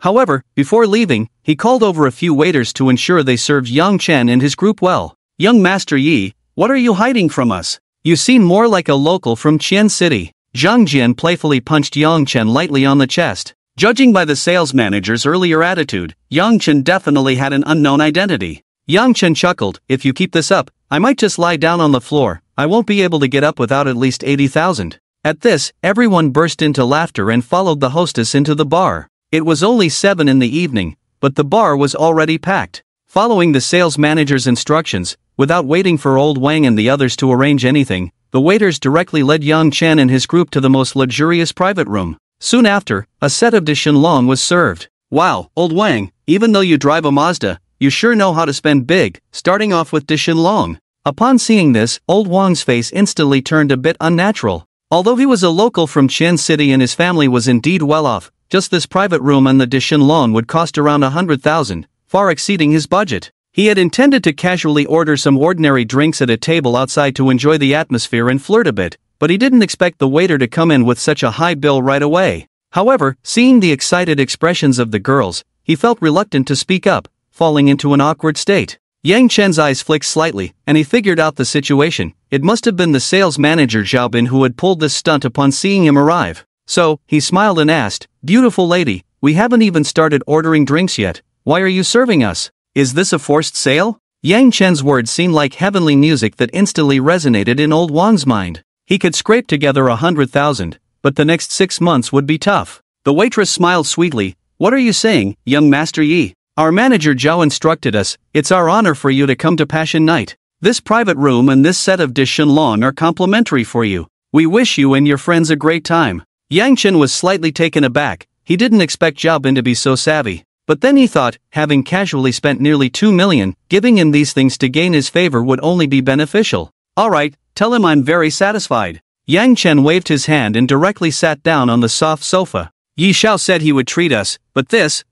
However, before leaving, he called over a few waiters to ensure they served Yang Chen and his group well. Young Master Yi, what are you hiding from us? You seem more like a local from Qian City. Zhang Jian playfully punched Yang Chen lightly on the chest. Judging by the sales manager's earlier attitude, Yang Chen definitely had an unknown identity. Yang Chen chuckled, if you keep this up, I might just lie down on the floor. I won't be able to get up without at least 80,000. At this, everyone burst into laughter and followed the hostess into the bar. It was only 7 in the evening, but the bar was already packed. Following the sales manager's instructions, without waiting for old Wang and the others to arrange anything, the waiters directly led Yang Chen and his group to the most luxurious private room. Soon after, a set of de Shenlong was served. Wow, old Wang, even though you drive a Mazda, you sure know how to spend big, starting off with de Shenlong. Upon seeing this, old Wang's face instantly turned a bit unnatural. Although he was a local from Qian City and his family was indeed well off, just this private room and the de Shenlong would cost around 100,000, far exceeding his budget. He had intended to casually order some ordinary drinks at a table outside to enjoy the atmosphere and flirt a bit, but he didn't expect the waiter to come in with such a high bill right away. However, seeing the excited expressions of the girls, he felt reluctant to speak up, falling into an awkward state. Yang Chen's eyes flicked slightly, and he figured out the situation. It must have been the sales manager Zhao Bin who had pulled this stunt upon seeing him arrive. So, he smiled and asked, "Beautiful lady, we haven't even started ordering drinks yet. Why are you serving us? Is this a forced sale?" Yang Chen's words seemed like heavenly music that instantly resonated in old Wang's mind. He could scrape together 100,000, but the next 6 months would be tough. The waitress smiled sweetly. "What are you saying, young Master Yi? Our manager Zhao instructed us, it's our honor for you to come to Passion Night. This private room and this set of dish Shenlong are complimentary for you. We wish you and your friends a great time." Yang Chen was slightly taken aback. He didn't expect Zhao Bin to be so savvy. But then he thought, having casually spent nearly 2 million, giving him these things to gain his favor would only be beneficial. "Alright, tell him I'm very satisfied." Yang Chen waved his hand and directly sat down on the soft sofa. "Yi Xiao said he would treat us, but this.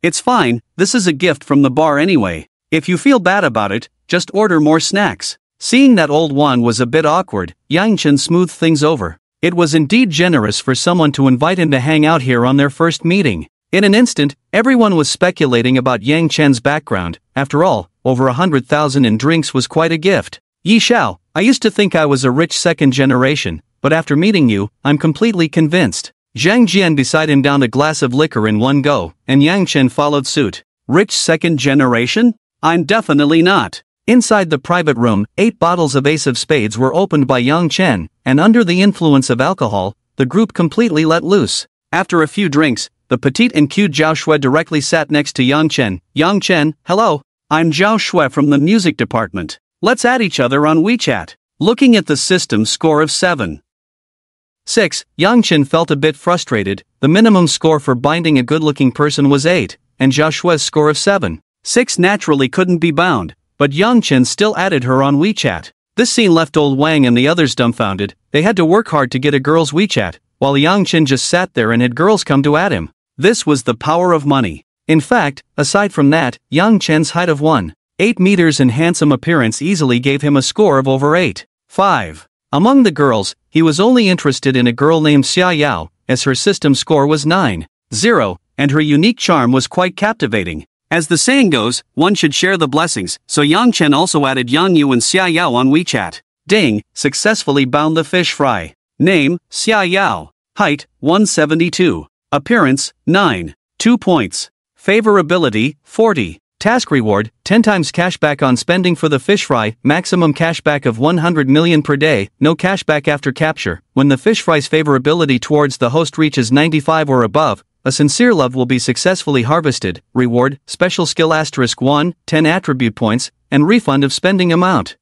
It's fine, this is a gift from the bar anyway. If you feel bad about it, just order more snacks." Seeing that old Wan was a bit awkward, Yang Chen smoothed things over. It was indeed generous for someone to invite him to hang out here on their first meeting. In an instant, everyone was speculating about Yang Chen's background. After all, over 100,000 in drinks was quite a gift. "Yi Xiao, I used to think I was a rich second generation, but after meeting you, I'm completely convinced." Zhang Jian beside him downed a glass of liquor in one go, and Yang Chen followed suit. "Rich second generation? I'm definitely not." Inside the private room, 8 bottles of Ace of Spades were opened by Yang Chen, and under the influence of alcohol, the group completely let loose. After a few drinks, the petite and cute Zhao Shui directly sat next to Yang Chen. "Yang Chen, hello. I'm Zhao Shui from the music department. Let's add each other on WeChat." Looking at the system score of 7.6, Yang Chen felt a bit frustrated. The minimum score for binding a good-looking person was 8, and Zhao Shui's score of 7.6 naturally couldn't be bound, but Yang Chen still added her on WeChat. This scene left old Wang and the others dumbfounded. They had to work hard to get a girl's WeChat, while Yang Chen just sat there and had girls come to add him. This was the power of money. In fact, aside from that, Yang Chen's height of 1.8 meters and handsome appearance easily gave him a score of over 8.5. Among the girls, he was only interested in a girl named Xia Yao, as her system score was 9.0, and her unique charm was quite captivating. As the saying goes, one should share the blessings, so Yang Chen also added Yang Yu and Xia Yao on WeChat. Ding, successfully bound the fish fry. Name, Xia Yao. Height, 172. Appearance, 9. 2 points. Favorability, 40. Task reward, 10 times cashback on spending for the fish fry, maximum cashback of 100 million per day, no cashback after capture. When the fish fry's favorability towards the host reaches 95 or above, a sincere love will be successfully harvested. Reward, special skill *1, 10 attribute points, and refund of spending amount.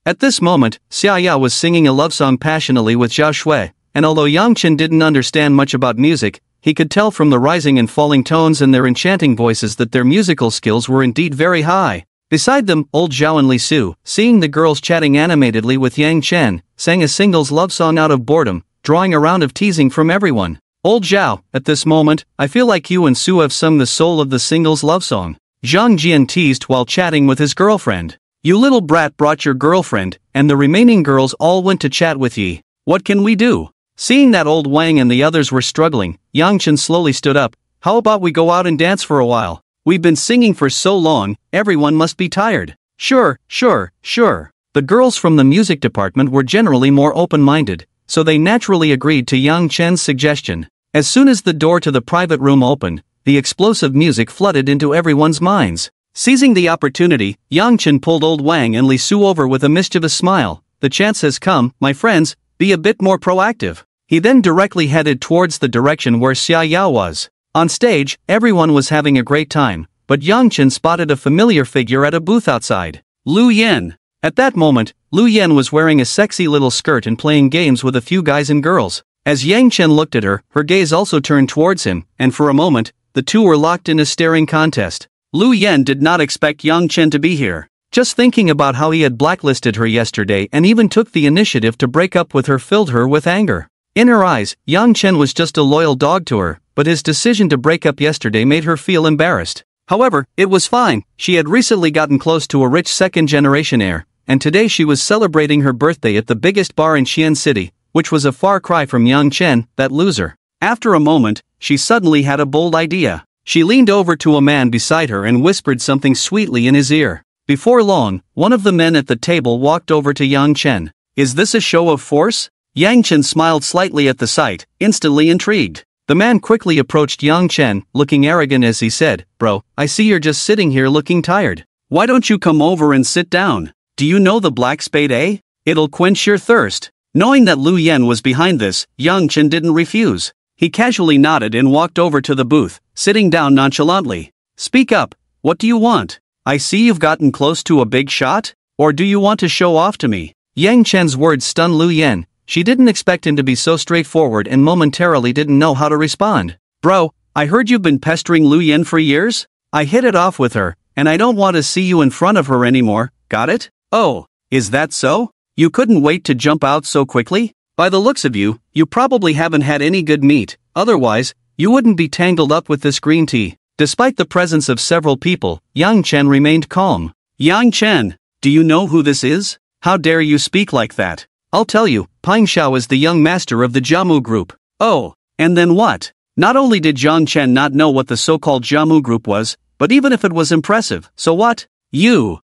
At this moment, Xia Yao was singing a love song passionately with Zhao Shui, and although Yang Chen didn't understand much about music, he could tell from the rising and falling tones and their enchanting voices that their musical skills were indeed very high. Beside them, old Zhao and Li Su, seeing the girls chatting animatedly with Yang Chen, sang a singles love song out of boredom, drawing a round of teasing from everyone. "Old Zhao, at this moment, I feel like you and Su have sung the soul of the singles love song." Zhang Jian teased while chatting with his girlfriend. "You little brat brought your girlfriend, and the remaining girls all went to chat with Yi. What can we do?" Seeing that old Wang and the others were struggling, Yang Chen slowly stood up. "How about we go out and dance for a while? We've been singing for so long, everyone must be tired." Sure. The girls from the music department were generally more open-minded, so they naturally agreed to Yang Chen's suggestion. As soon as the door to the private room opened, the explosive music flooded into everyone's minds. Seizing the opportunity, Yang Chen pulled old Wang and Li Su over with a mischievous smile. "The chance has come, my friends, be a bit more proactive." He then directly headed towards the direction where Xia Yao was. On stage, everyone was having a great time, but Yang Chen spotted a familiar figure at a booth outside. Lu Yan. At that moment, Lu Yan was wearing a sexy little skirt and playing games with a few guys and girls. As Yang Chen looked at her, her gaze also turned towards him, and for a moment, the two were locked in a staring contest. Lu Yan did not expect Yang Chen to be here. Just thinking about how he had blacklisted her yesterday and even took the initiative to break up with her filled her with anger. In her eyes, Yang Chen was just a loyal dog to her, but his decision to break up yesterday made her feel embarrassed. However, it was fine. She had recently gotten close to a rich second-generation heir, and today she was celebrating her birthday at the biggest bar in Xi'an City. which was a far cry from Yang Chen, that loser. After a moment, she suddenly had a bold idea. She leaned over to a man beside her and whispered something sweetly in his ear. Before long, one of the men at the table walked over to Yang Chen. "Is this a show of force?" Yang Chen smiled slightly at the sight, instantly intrigued. The man quickly approached Yang Chen, looking arrogant as he said, "Bro, I see you're just sitting here looking tired. Why don't you come over and sit down? Do you know the Black Spade, eh? It'll quench your thirst." Knowing that Lu Yen was behind this, Yang Chen didn't refuse. He casually nodded and walked over to the booth, sitting down nonchalantly. "Speak up, what do you want? I see you've gotten close to a big shot? Or do you want to show off to me?" Yang Chen's words stunned Lu Yen. She didn't expect him to be so straightforward and momentarily didn't know how to respond. "Bro, I heard you've been pestering Lu Yen for years? I hit it off with her, and I don't want to see you in front of her anymore, got it? Oh, is that so? You couldn't wait to jump out so quickly? By the looks of you, you probably haven't had any good meat, otherwise, you wouldn't be tangled up with this green tea." Despite the presence of several people, Yang Chen remained calm. "Yang Chen, do you know who this is? How dare you speak like that? I'll tell you, Pang Xiao is the young master of the Jiamu Group." "Oh, and then what?" Not only did Yang Chen not know what the so-called Jiamu Group was, but even if it was impressive, so what? You.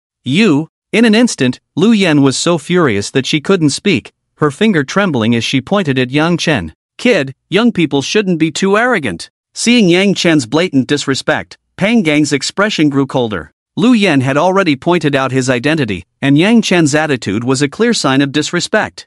In an instant, Lu Yen was so furious that she couldn't speak, her finger trembling as she pointed at Yang Chen. "Kid, young people shouldn't be too arrogant." Seeing Yang Chen's blatant disrespect, Pang Gang's expression grew colder. Lu Yen had already pointed out his identity, and Yang Chen's attitude was a clear sign of disrespect.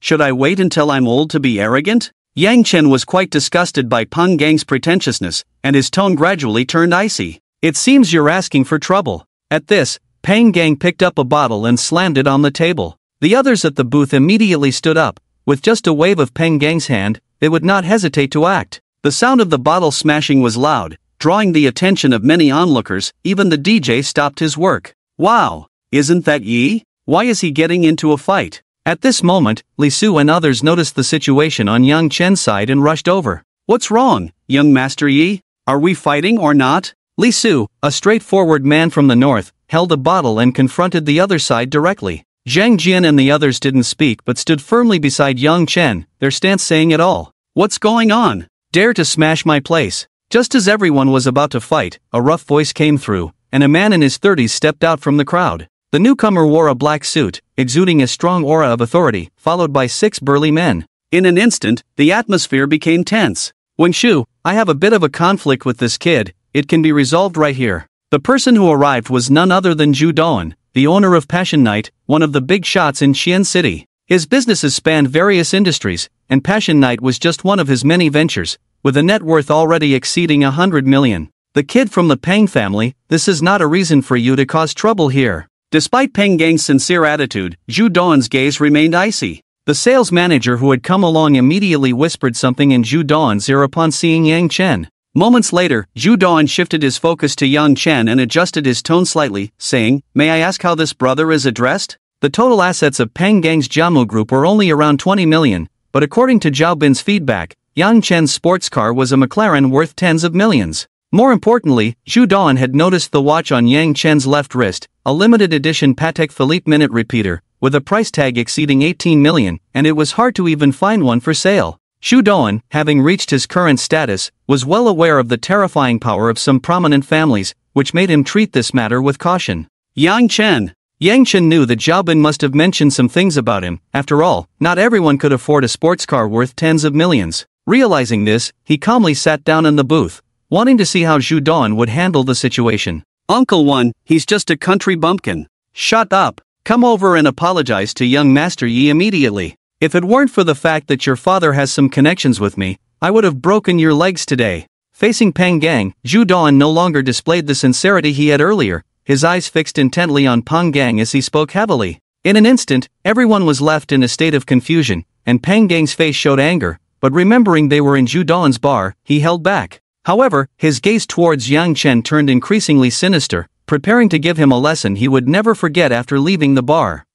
"Should I wait until I'm old to be arrogant?" Yang Chen was quite disgusted by Pang Gang's pretentiousness, and his tone gradually turned icy. "It seems you're asking for trouble." At this, Pang Gang picked up a bottle and slammed it on the table. The others at the booth immediately stood up. With just a wave of Pang Gang's hand, they would not hesitate to act. The sound of the bottle smashing was loud, drawing the attention of many onlookers. Even the DJ stopped his work. "Wow, isn't that Yi? Why is he getting into a fight?" At this moment, Li Su and others noticed the situation on Yang Chen's side and rushed over. "What's wrong, young Master Yi? Are we fighting or not?" Li Su, a straightforward man from the north, held a bottle and confronted the other side directly. Zhang Jian and the others didn't speak but stood firmly beside Yang Chen, their stance saying it all. "What's going on? Dare to smash my place?" Just as everyone was about to fight, a rough voice came through, and a man in his 30s stepped out from the crowd. The newcomer wore a black suit, exuding a strong aura of authority, followed by 6 burly men. In an instant, the atmosphere became tense. "Wen Shu, I have a bit of a conflict with this kid, it can be resolved right here." The person who arrived was none other than Zhu Dawen, the owner of Passion Night, one of the big shots in Xian City. His businesses spanned various industries, and Passion Night was just one of his many ventures, with a net worth already exceeding 100 million. "The kid from the Pang family, this is not a reason for you to cause trouble here." Despite Pang Gang's sincere attitude, Zhu Dawen's gaze remained icy. The sales manager who had come along immediately whispered something in Zhu Dawen's ear upon seeing Yang Chen. Moments later, Zhu Dawen shifted his focus to Yang Chen and adjusted his tone slightly, saying, "May I ask how this brother is addressed?" The total assets of Pang Gang's Jiamu Group were only around 20 million, but according to Zhao Bin's feedback, Yang Chen's sports car was a McLaren worth tens of millions. More importantly, Zhu Dawen had noticed the watch on Yang Chen's left wrist, a limited edition Patek Philippe minute repeater, with a price tag exceeding 18 million, and it was hard to even find one for sale. Zhu Dawen, having reached his current status, was well aware of the terrifying power of some prominent families, which made him treat this matter with caution. Yang Chen knew that Zhao Bin must have mentioned some things about him. After all, not everyone could afford a sports car worth tens of millions. Realizing this, he calmly sat down in the booth, wanting to see how Zhu Dawen would handle the situation. "Uncle One, he's just a country bumpkin." "Shut up. Come over and apologize to young Master Yi immediately. If it weren't for the fact that your father has some connections with me, I would have broken your legs today." Facing Pang Gang, Zhu Dawen no longer displayed the sincerity he had earlier, his eyes fixed intently on Pang Gang as he spoke heavily. In an instant, everyone was left in a state of confusion, and Pang Gang's face showed anger, but remembering they were in Zhu Dawen's bar, he held back. However, his gaze towards Yang Chen turned increasingly sinister, preparing to give him a lesson he would never forget after leaving the bar.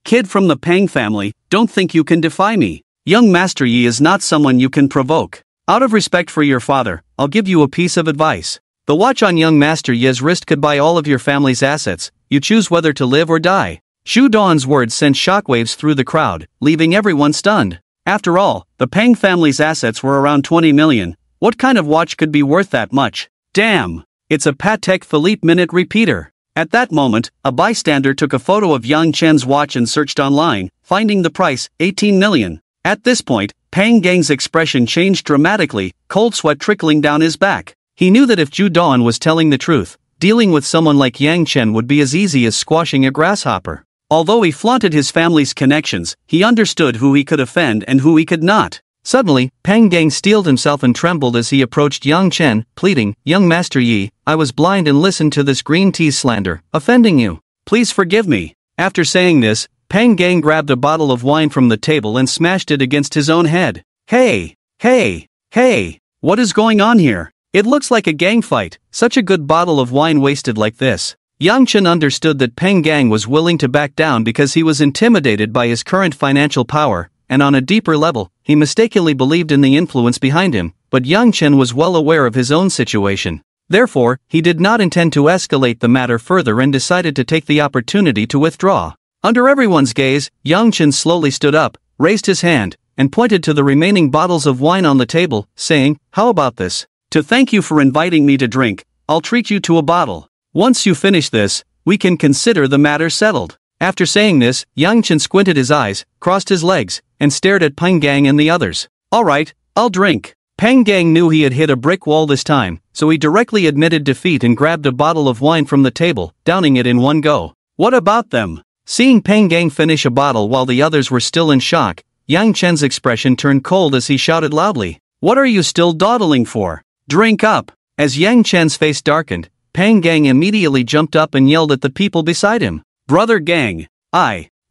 "Kid from the Pang family, don't think you can defy me. Young Master Yi is not someone you can provoke. Out of respect for your father, I'll give you a piece of advice. The watch on young Master Yi's wrist could buy all of your family's assets, you choose whether to live or die." Zhu Dawn's words sent shockwaves through the crowd, leaving everyone stunned. After all, the Peng family's assets were around 20 million. What kind of watch could be worth that much? Damn! It's a Patek Philippe minute repeater. At that moment, a bystander took a photo of Yang Chen's watch and searched online, finding the price, 18 million. At this point, Peng Gang's expression changed dramatically, cold sweat trickling down his back. He knew that if Zhu Dawn was telling the truth, dealing with someone like Yang Chen would be as easy as squashing a grasshopper. Although he flaunted his family's connections, he understood who he could offend and who he could not. Suddenly, Peng Gang steeled himself and trembled as he approached Yang Chen, pleading, "Young Master Yi, I was blind and listened to this green tea slander, offending you. Please forgive me." After saying this, Peng Gang grabbed a bottle of wine from the table and smashed it against his own head. Hey! Hey! Hey! What is going on here? It looks like a gang fight, such a good bottle of wine wasted like this. Yang Chen understood that Peng Gang was willing to back down because he was intimidated by his current financial power, and on a deeper level, he mistakenly believed in the influence behind him, but Yang Chen was well aware of his own situation. Therefore, he did not intend to escalate the matter further and decided to take the opportunity to withdraw. Under everyone's gaze, Yang Chen slowly stood up, raised his hand, and pointed to the remaining bottles of wine on the table, saying, "How about this? To thank you for inviting me to drink, I'll treat you to a bottle. Once you finish this, we can consider the matter settled." After saying this, Yang Chen squinted his eyes, crossed his legs, and stared at Peng Gang and the others. "Alright, I'll drink." Peng Gang knew he had hit a brick wall this time, so he directly admitted defeat and grabbed a bottle of wine from the table, downing it in one go. "What about them?" Seeing Peng Gang finish a bottle while the others were still in shock, Yang Chen's expression turned cold as he shouted loudly, "What are you still dawdling for? Drink up!" As Yang Chen's face darkened, Peng Gang immediately jumped up and yelled at the people beside him. "Brother Gang,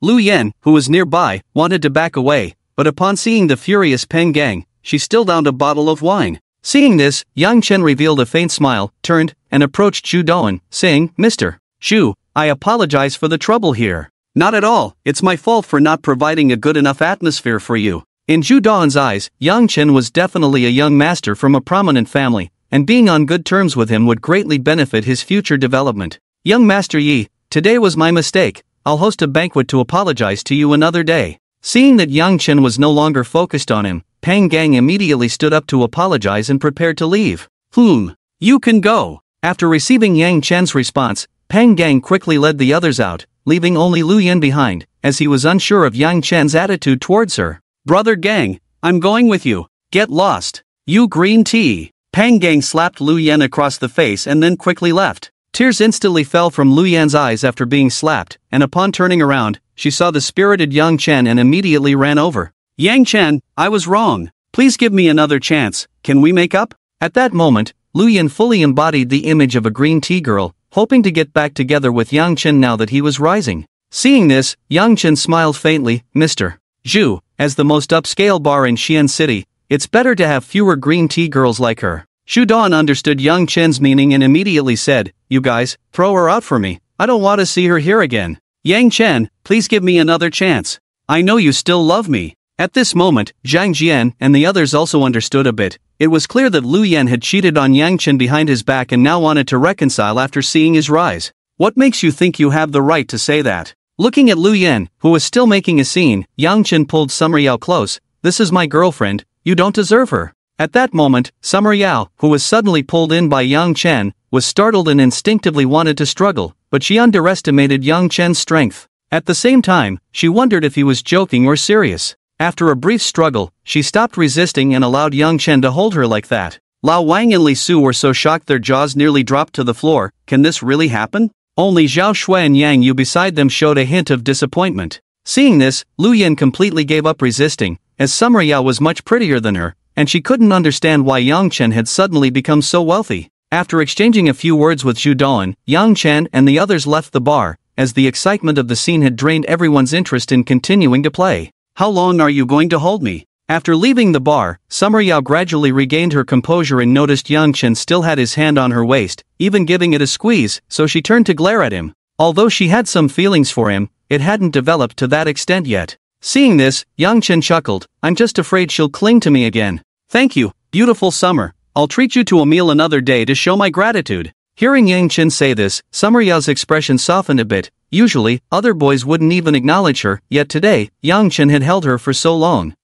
Lu Yan, who was nearby, wanted to back away, but upon seeing the furious Peng Gang, she still downed a bottle of wine. Seeing this, Yang Chen revealed a faint smile, turned, and approached Zhu Dawn, saying, "Mr. Zhu, I apologize for the trouble here." "Not at all, it's my fault for not providing a good enough atmosphere for you." In Zhu Dawn's eyes, Yang Chen was definitely a young master from a prominent family, and being on good terms with him would greatly benefit his future development. "Young Master Yi, today was my mistake, I'll host a banquet to apologize to you another day." Seeing that Yang Chen was no longer focused on him, Peng Gang immediately stood up to apologize and prepared to leave. You can go." After receiving Yang Chen's response, Peng Gang quickly led the others out, leaving only Lu Yan behind, as he was unsure of Yang Chen's attitude towards her. "Brother Gang, I'm going with you. Get lost. You green tea." Peng Gang slapped Lu Yan across the face and then quickly left. Tears instantly fell from Lu Yan's eyes after being slapped, and upon turning around, she saw the spirited Yang Chen and immediately ran over. "Yang Chen, I was wrong. Please give me another chance, can we make up?" At that moment, Lu Yan fully embodied the image of a green tea girl, hoping to get back together with Yang Chen now that he was rising. Seeing this, Yang Chen smiled faintly, "Mr. Zhu, as the most upscale bar in Xi'an City, it's better to have fewer green tea girls like her." Zhu Dawn understood Yang Chen's meaning and immediately said, "You guys, throw her out for me, I don't want to see her here again." "Yang Chen, please give me another chance. I know you still love me." At this moment, Zhang Jian and the others also understood a bit. It was clear that Lu Yan had cheated on Yang Chen behind his back and now wanted to reconcile after seeing his rise. "What makes you think you have the right to say that?" Looking at Lu Yan, who was still making a scene, Yang Chen pulled Summer Yao close. "This is my girlfriend, you don't deserve her." At that moment, Summer Yao, who was suddenly pulled in by Yang Chen, was startled and instinctively wanted to struggle, but she underestimated Yang Chen's strength. At the same time, she wondered if he was joking or serious. After a brief struggle, she stopped resisting and allowed Yang Chen to hold her like that. Lao Wang and Li Su were so shocked their jaws nearly dropped to the floor. Can this really happen? Only Zhao Shui and Yang Yu beside them showed a hint of disappointment. Seeing this, Lu Yan completely gave up resisting, as Summer Yao was much prettier than her, and she couldn't understand why Yang Chen had suddenly become so wealthy. After exchanging a few words with Zhu Dawn, Yang Chen and the others left the bar, as the excitement of the scene had drained everyone's interest in continuing to play. "How long are you going to hold me?" After leaving the bar, Summer Yao gradually regained her composure and noticed Yang Chen still had his hand on her waist, even giving it a squeeze, so she turned to glare at him. Although she had some feelings for him, it hadn't developed to that extent yet. Seeing this, Yang Chen chuckled, "I'm just afraid she'll cling to me again." "Thank you, beautiful Summer. I'll treat you to a meal another day to show my gratitude." Hearing Yang Chen say this, Summer Yao's expression softened a bit, Usually, other boys wouldn't even acknowledge her, yet today, Yang Chen had held her for so long.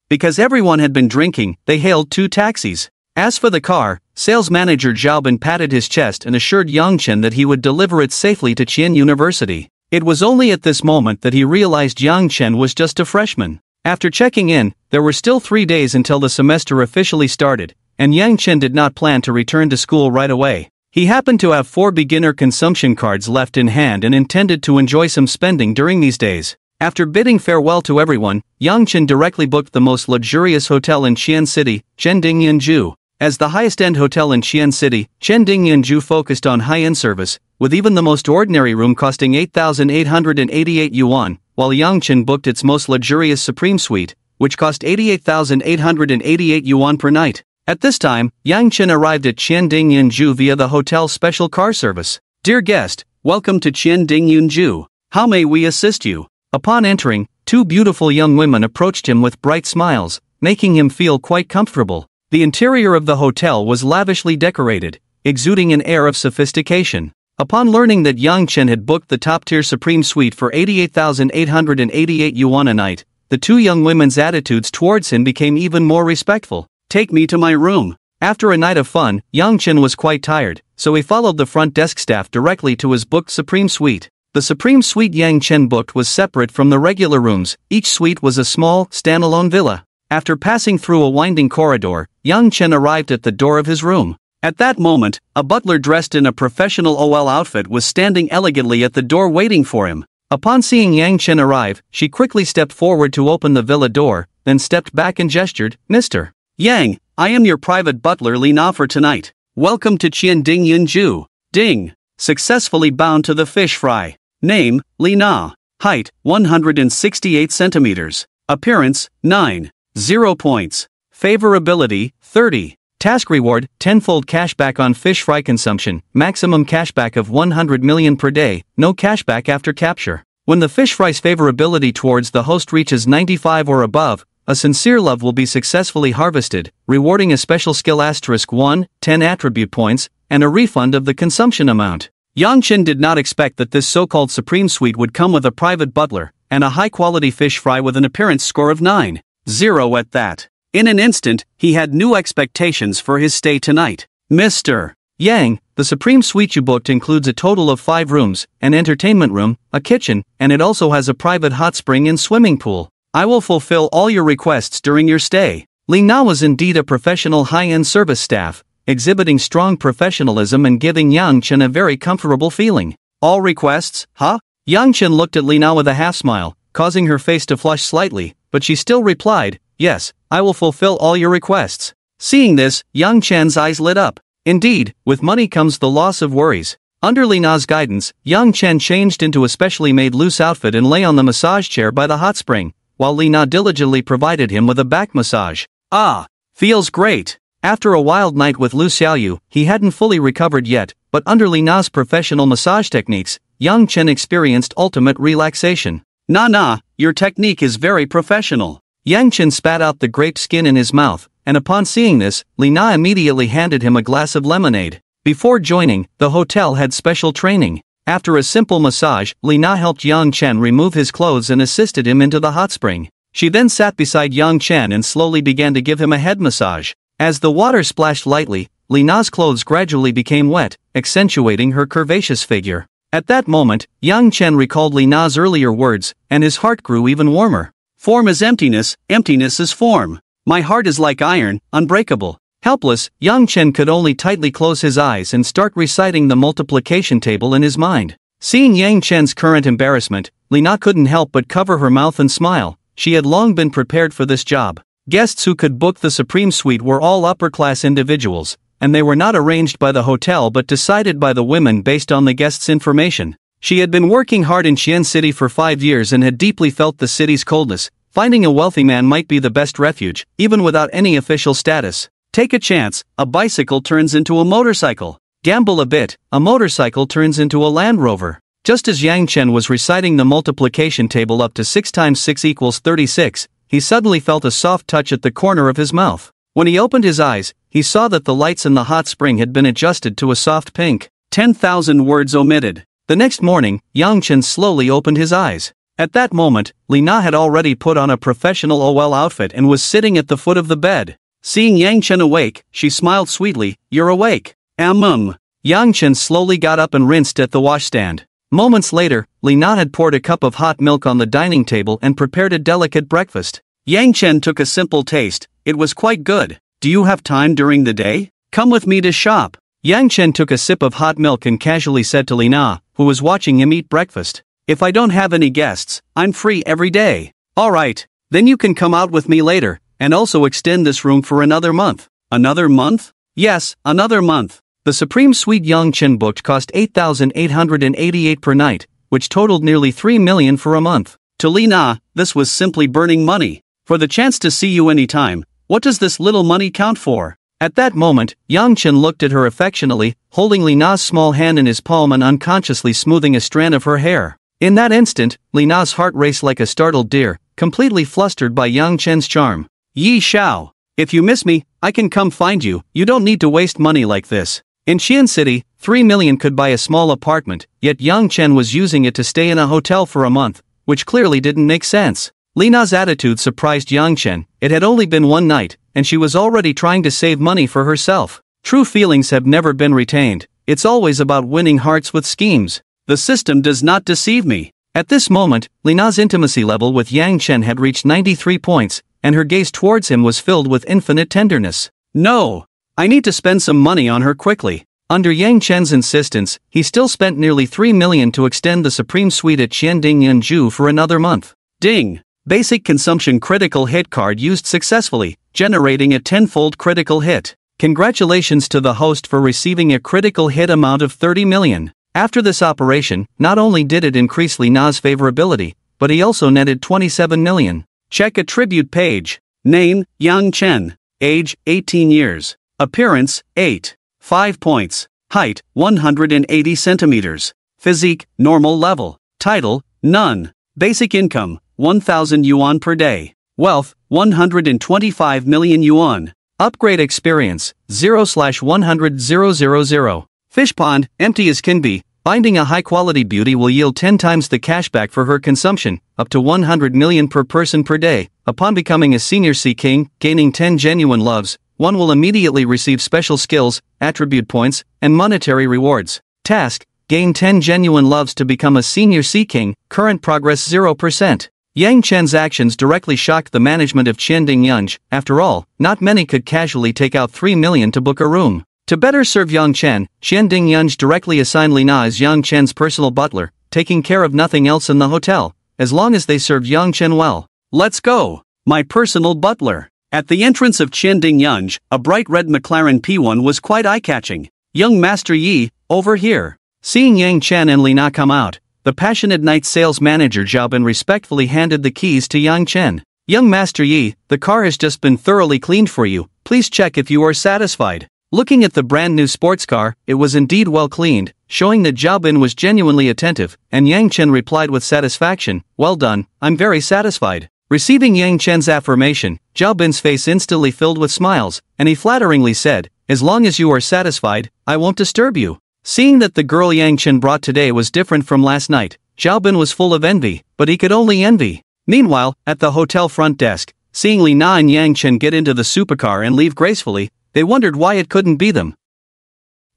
Because everyone had been drinking, they hailed 2 taxis. As for the car, sales manager Zhao Bin patted his chest and assured Yang Chen that he would deliver it safely to Qian University. It was only at this moment that he realized Yang Chen was just a freshman. After checking in, there were still 3 days until the semester officially started, and Yang Chen did not plan to return to school right away. He happened to have 4 beginner consumption cards left in hand and intended to enjoy some spending during these days. After bidding farewell to everyone, Yang Chen directly booked the most luxurious hotel in Qian City, Chending Yanju. As the highest-end hotel in Qian City, Chending Yanju focused on high-end service, with even the most ordinary room costing 8,888 yuan, while Yang Chen booked its most luxurious Supreme Suite, which cost 88,888 yuan per night. At this time, Yang Chen arrived at Chending Yanju via the hotel's special car service. "Dear guest, welcome to Chending Yanju. How may we assist you?" Upon entering, 2 beautiful young women approached him with bright smiles, making him feel quite comfortable. The interior of the hotel was lavishly decorated, exuding an air of sophistication. Upon learning that Yang Chen had booked the top-tier Supreme Suite for 88,888 yuan a night, the 2 young women's attitudes towards him became even more respectful. "Take me to my room." After a night of fun, Yang Chen was quite tired, so he followed the front desk staff directly to his booked Supreme Suite. The Supreme Suite Yang Chen booked was separate from the regular rooms. Each suite was a small, standalone villa. After passing through a winding corridor, Yang Chen arrived at the door of his room. At that moment, a butler dressed in a professional OL outfit was standing elegantly at the door waiting for him. Upon seeing Yang Chen arrive, she quickly stepped forward to open the villa door, then stepped back and gestured, "Mr. Yang, I am your private butler Li Na for tonight. Welcome to Chending Yanju. Ding. Successfully bound to the fish fry. Name, Li Na. Height, 168 centimeters. Appearance, 9. 0 points. Favorability, 30. Task reward, 10-fold cashback on fish fry consumption, maximum cashback of 100 million per day, no cashback after capture. When the fish fry's favorability towards the host reaches 95 or above, a sincere love will be successfully harvested, rewarding a special skill *1, 10 attribute points, and a refund of the consumption amount. Yang Chen did not expect that this so-called Supreme Suite would come with a private butler, and a high-quality fish fry with an appearance score of 9.0 at that. In an instant, he had new expectations for his stay tonight. "Mr. Yang, the Supreme Suite you booked includes a total of 5 rooms, an entertainment room, a kitchen, and it also has a private hot spring and swimming pool. I will fulfill all your requests during your stay." Li Na was indeed a professional high-end service staff, exhibiting strong professionalism and giving Yang Chen a very comfortable feeling. "All requests, huh?" Yang Chen looked at Li Na with a half-smile, causing her face to flush slightly, but she still replied, "Yes, I will fulfill all your requests." Seeing this, Yang Chen's eyes lit up. Indeed, with money comes the loss of worries. Under Li Na's guidance, Yang Chen changed into a specially made loose outfit and lay on the massage chair by the hot spring, while Li Na diligently provided him with a back massage. "Ah, feels great." After a wild night with Lu Xiaoyu, he hadn't fully recovered yet, but under Li Na's professional massage techniques, Yang Chen experienced ultimate relaxation. "Na, your technique is very professional." Yang Chen spat out the grape skin in his mouth, and upon seeing this, Li Na immediately handed him a glass of lemonade. Before joining, the hotel had special training. After a simple massage, Li Na helped Yang Chen remove his clothes and assisted him into the hot spring. She then sat beside Yang Chen and slowly began to give him a head massage. As the water splashed lightly, Li Na's clothes gradually became wet, accentuating her curvaceous figure. At that moment, Yang Chen recalled Li Na's earlier words, and his heart grew even warmer. "Form is emptiness, emptiness is form. My heart is like iron, unbreakable." Helpless, Yang Chen could only tightly close his eyes and start reciting the multiplication table in his mind. Seeing Yang Chen's current embarrassment, Li Na couldn't help but cover her mouth and smile. She had long been prepared for this job. Guests who could book the Supreme Suite were all upper-class individuals, and they were not arranged by the hotel but decided by the women based on the guests' information. She had been working hard in Qian City for 5 years and had deeply felt the city's coldness. Finding a wealthy man might be the best refuge, even without any official status. Take a chance, a bicycle turns into a motorcycle. Gamble a bit, a motorcycle turns into a Land Rover. Just as Yang Chen was reciting the multiplication table up to 6 times 6 equals 36, he suddenly felt a soft touch at the corner of his mouth. When he opened his eyes, he saw that the lights in the hot spring had been adjusted to a soft pink. 10,000 words omitted. The next morning, Yang Chen slowly opened his eyes. At that moment, Li Na had already put on a professional OL outfit and was sitting at the foot of the bed. Seeing Yang Chen awake, she smiled sweetly. "You're awake." Yang Chen slowly got up and rinsed at the washstand. Moments later, Li Na had poured a cup of hot milk on the dining table and prepared a delicate breakfast. Yang Chen took a simple taste. It was quite good. "Do you have time during the day? Come with me to shop." Yang Chen took a sip of hot milk and casually said to Li Na, who was watching him eat breakfast, "If I don't have any guests, I'm free every day." "Alright, then you can come out with me later, and also extend this room for another month." "Another month?" "Yes, another month." The Supreme Suite Yang Chen booked cost 8,888 per night, which totaled nearly 3 million for a month. To Li Na, this was simply burning money. For the chance to see you anytime, what does this little money count for? At that moment, Yang Chen looked at her affectionately, holding Li Na's small hand in his palm and unconsciously smoothing a strand of her hair. In that instant, Li Na's heart raced like a startled deer, completely flustered by Yang Chen's charm. "Yi Xiao, if you miss me, I can come find you. You don't need to waste money like this." In Xi'an City, 3 million could buy a small apartment, yet Yang Chen was using it to stay in a hotel for a month, which clearly didn't make sense. Li Na's attitude surprised Yang Chen. It had only been one night, and she was already trying to save money for herself. True feelings have never been retained. It's always about winning hearts with schemes. The system does not deceive me. At this moment, Li Na's intimacy level with Yang Chen had reached 93 points, and her gaze towards him was filled with infinite tenderness. "No! I need to spend some money on her quickly." Under Yang Chen's insistence, he still spent nearly 3 million to extend the Supreme Suite at Qianding Yanju for another month. Ding! Basic consumption critical hit card used successfully, generating a 10-fold critical hit. Congratulations to the host for receiving a critical hit amount of 30 million. After this operation, not only did it increase Li Na's favorability, but he also netted 27 million. Check attribute page. Name, Yang Chen. Age, 18 years. Appearance, 8. 5 points. Height, 180 centimeters. Physique, normal level. Title, none. Basic income, 1,000 yuan per day. Wealth, 125 million yuan. Upgrade experience, 0/100,000. Fish pond, empty as can be. Binding a high-quality beauty will yield 10 times the cashback for her consumption, up to 100 million per person per day. Upon becoming a senior Sea King, gaining 10 genuine loves, one will immediately receive special skills, attribute points, and monetary rewards. Task, gain 10 genuine loves to become a senior Sea King, current progress 0%. Yang Chen's actions directly shocked the management of Qianding Yanj. After all, not many could casually take out 3 million to book a room. To better serve Yang Chen, Qianding Yanj directly assigned Li Na as Yang Chen's personal butler, taking care of nothing else in the hotel, as long as they served Yang Chen well. "Let's go, my personal butler." At the entrance of Qianding Yanj, a bright red McLaren P1 was quite eye-catching. "Young Master Yi, over here." Seeing Yang Chen and Li Na come out, the passionate night sales manager Zhao Bin respectfully handed the keys to Yang Chen. "Young Master Yi, the car has just been thoroughly cleaned for you. Please check if you are satisfied." Looking at the brand new sports car, it was indeed well cleaned, showing that Zhao Bin was genuinely attentive, and Yang Chen replied with satisfaction, "Well done, I'm very satisfied." Receiving Yang Chen's affirmation, Zhao Bin's face instantly filled with smiles, and he flatteringly said, "As long as you are satisfied, I won't disturb you." Seeing that the girl Yang Chen brought today was different from last night, Zhao Bin was full of envy, but he could only envy. Meanwhile, at the hotel front desk, seeing Li Na and Yang Chen get into the supercar and leave gracefully, they wondered why it couldn't be them.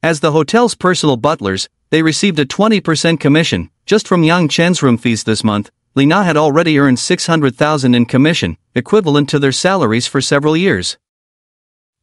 As the hotel's personal butlers, they received a 20% commission, just from Yang Chen's room fees this month. Li Na had already earned 600,000 in commission, equivalent to their salaries for several years.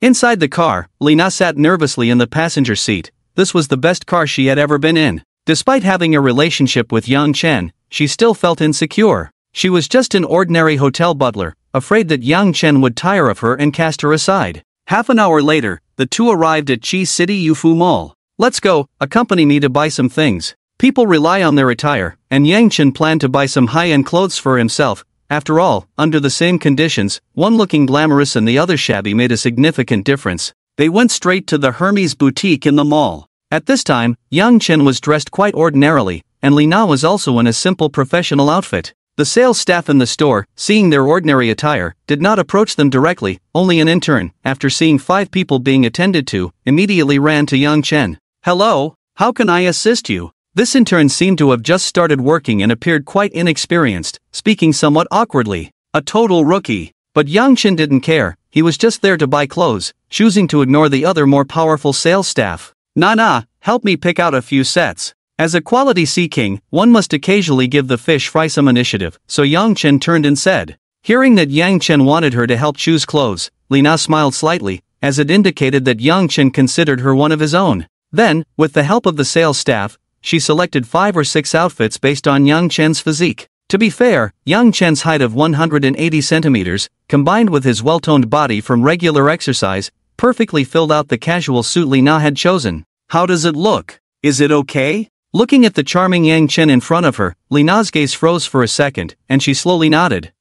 Inside the car, Li Na sat nervously in the passenger seat. This was the best car she had ever been in. Despite having a relationship with Yang Chen, she still felt insecure. She was just an ordinary hotel butler, afraid that Yang Chen would tire of her and cast her aside. Half an hour later, the two arrived at Qi City Youfu Mall. "Let's go, accompany me to buy some things." People rely on their attire, and Yang Chen planned to buy some high-end clothes for himself. After all, under the same conditions, one looking glamorous and the other shabby made a significant difference. They went straight to the Hermes boutique in the mall. At this time, Yang Chen was dressed quite ordinarily, and Li Na was also in a simple professional outfit. The sales staff in the store, seeing their ordinary attire, did not approach them directly. Only an intern, after seeing 5 people being attended to, immediately ran to Yang Chen. "Hello, how can I assist you?" This intern seemed to have just started working and appeared quite inexperienced, speaking somewhat awkwardly. A total rookie. But Yang Chen didn't care, he was just there to buy clothes, choosing to ignore the other more powerful sales staff. Nah, help me pick out a few sets. As a quality sea king, one must occasionally give the fish fry some initiative, so Yang Chen turned and said. Hearing that Yang Chen wanted her to help choose clothes, Li Na smiled slightly, as it indicated that Yang Chen considered her one of his own. Then, with the help of the sales staff, she selected 5 or 6 outfits based on Yang Chen's physique. To be fair, Yang Chen's height of 180 centimeters, combined with his well-toned body from regular exercise, perfectly filled out the casual suit Li Na had chosen. How does it look? Is it okay? Looking at the charming Yang Chen in front of her, Li Na's gaze froze for a second, and she slowly nodded.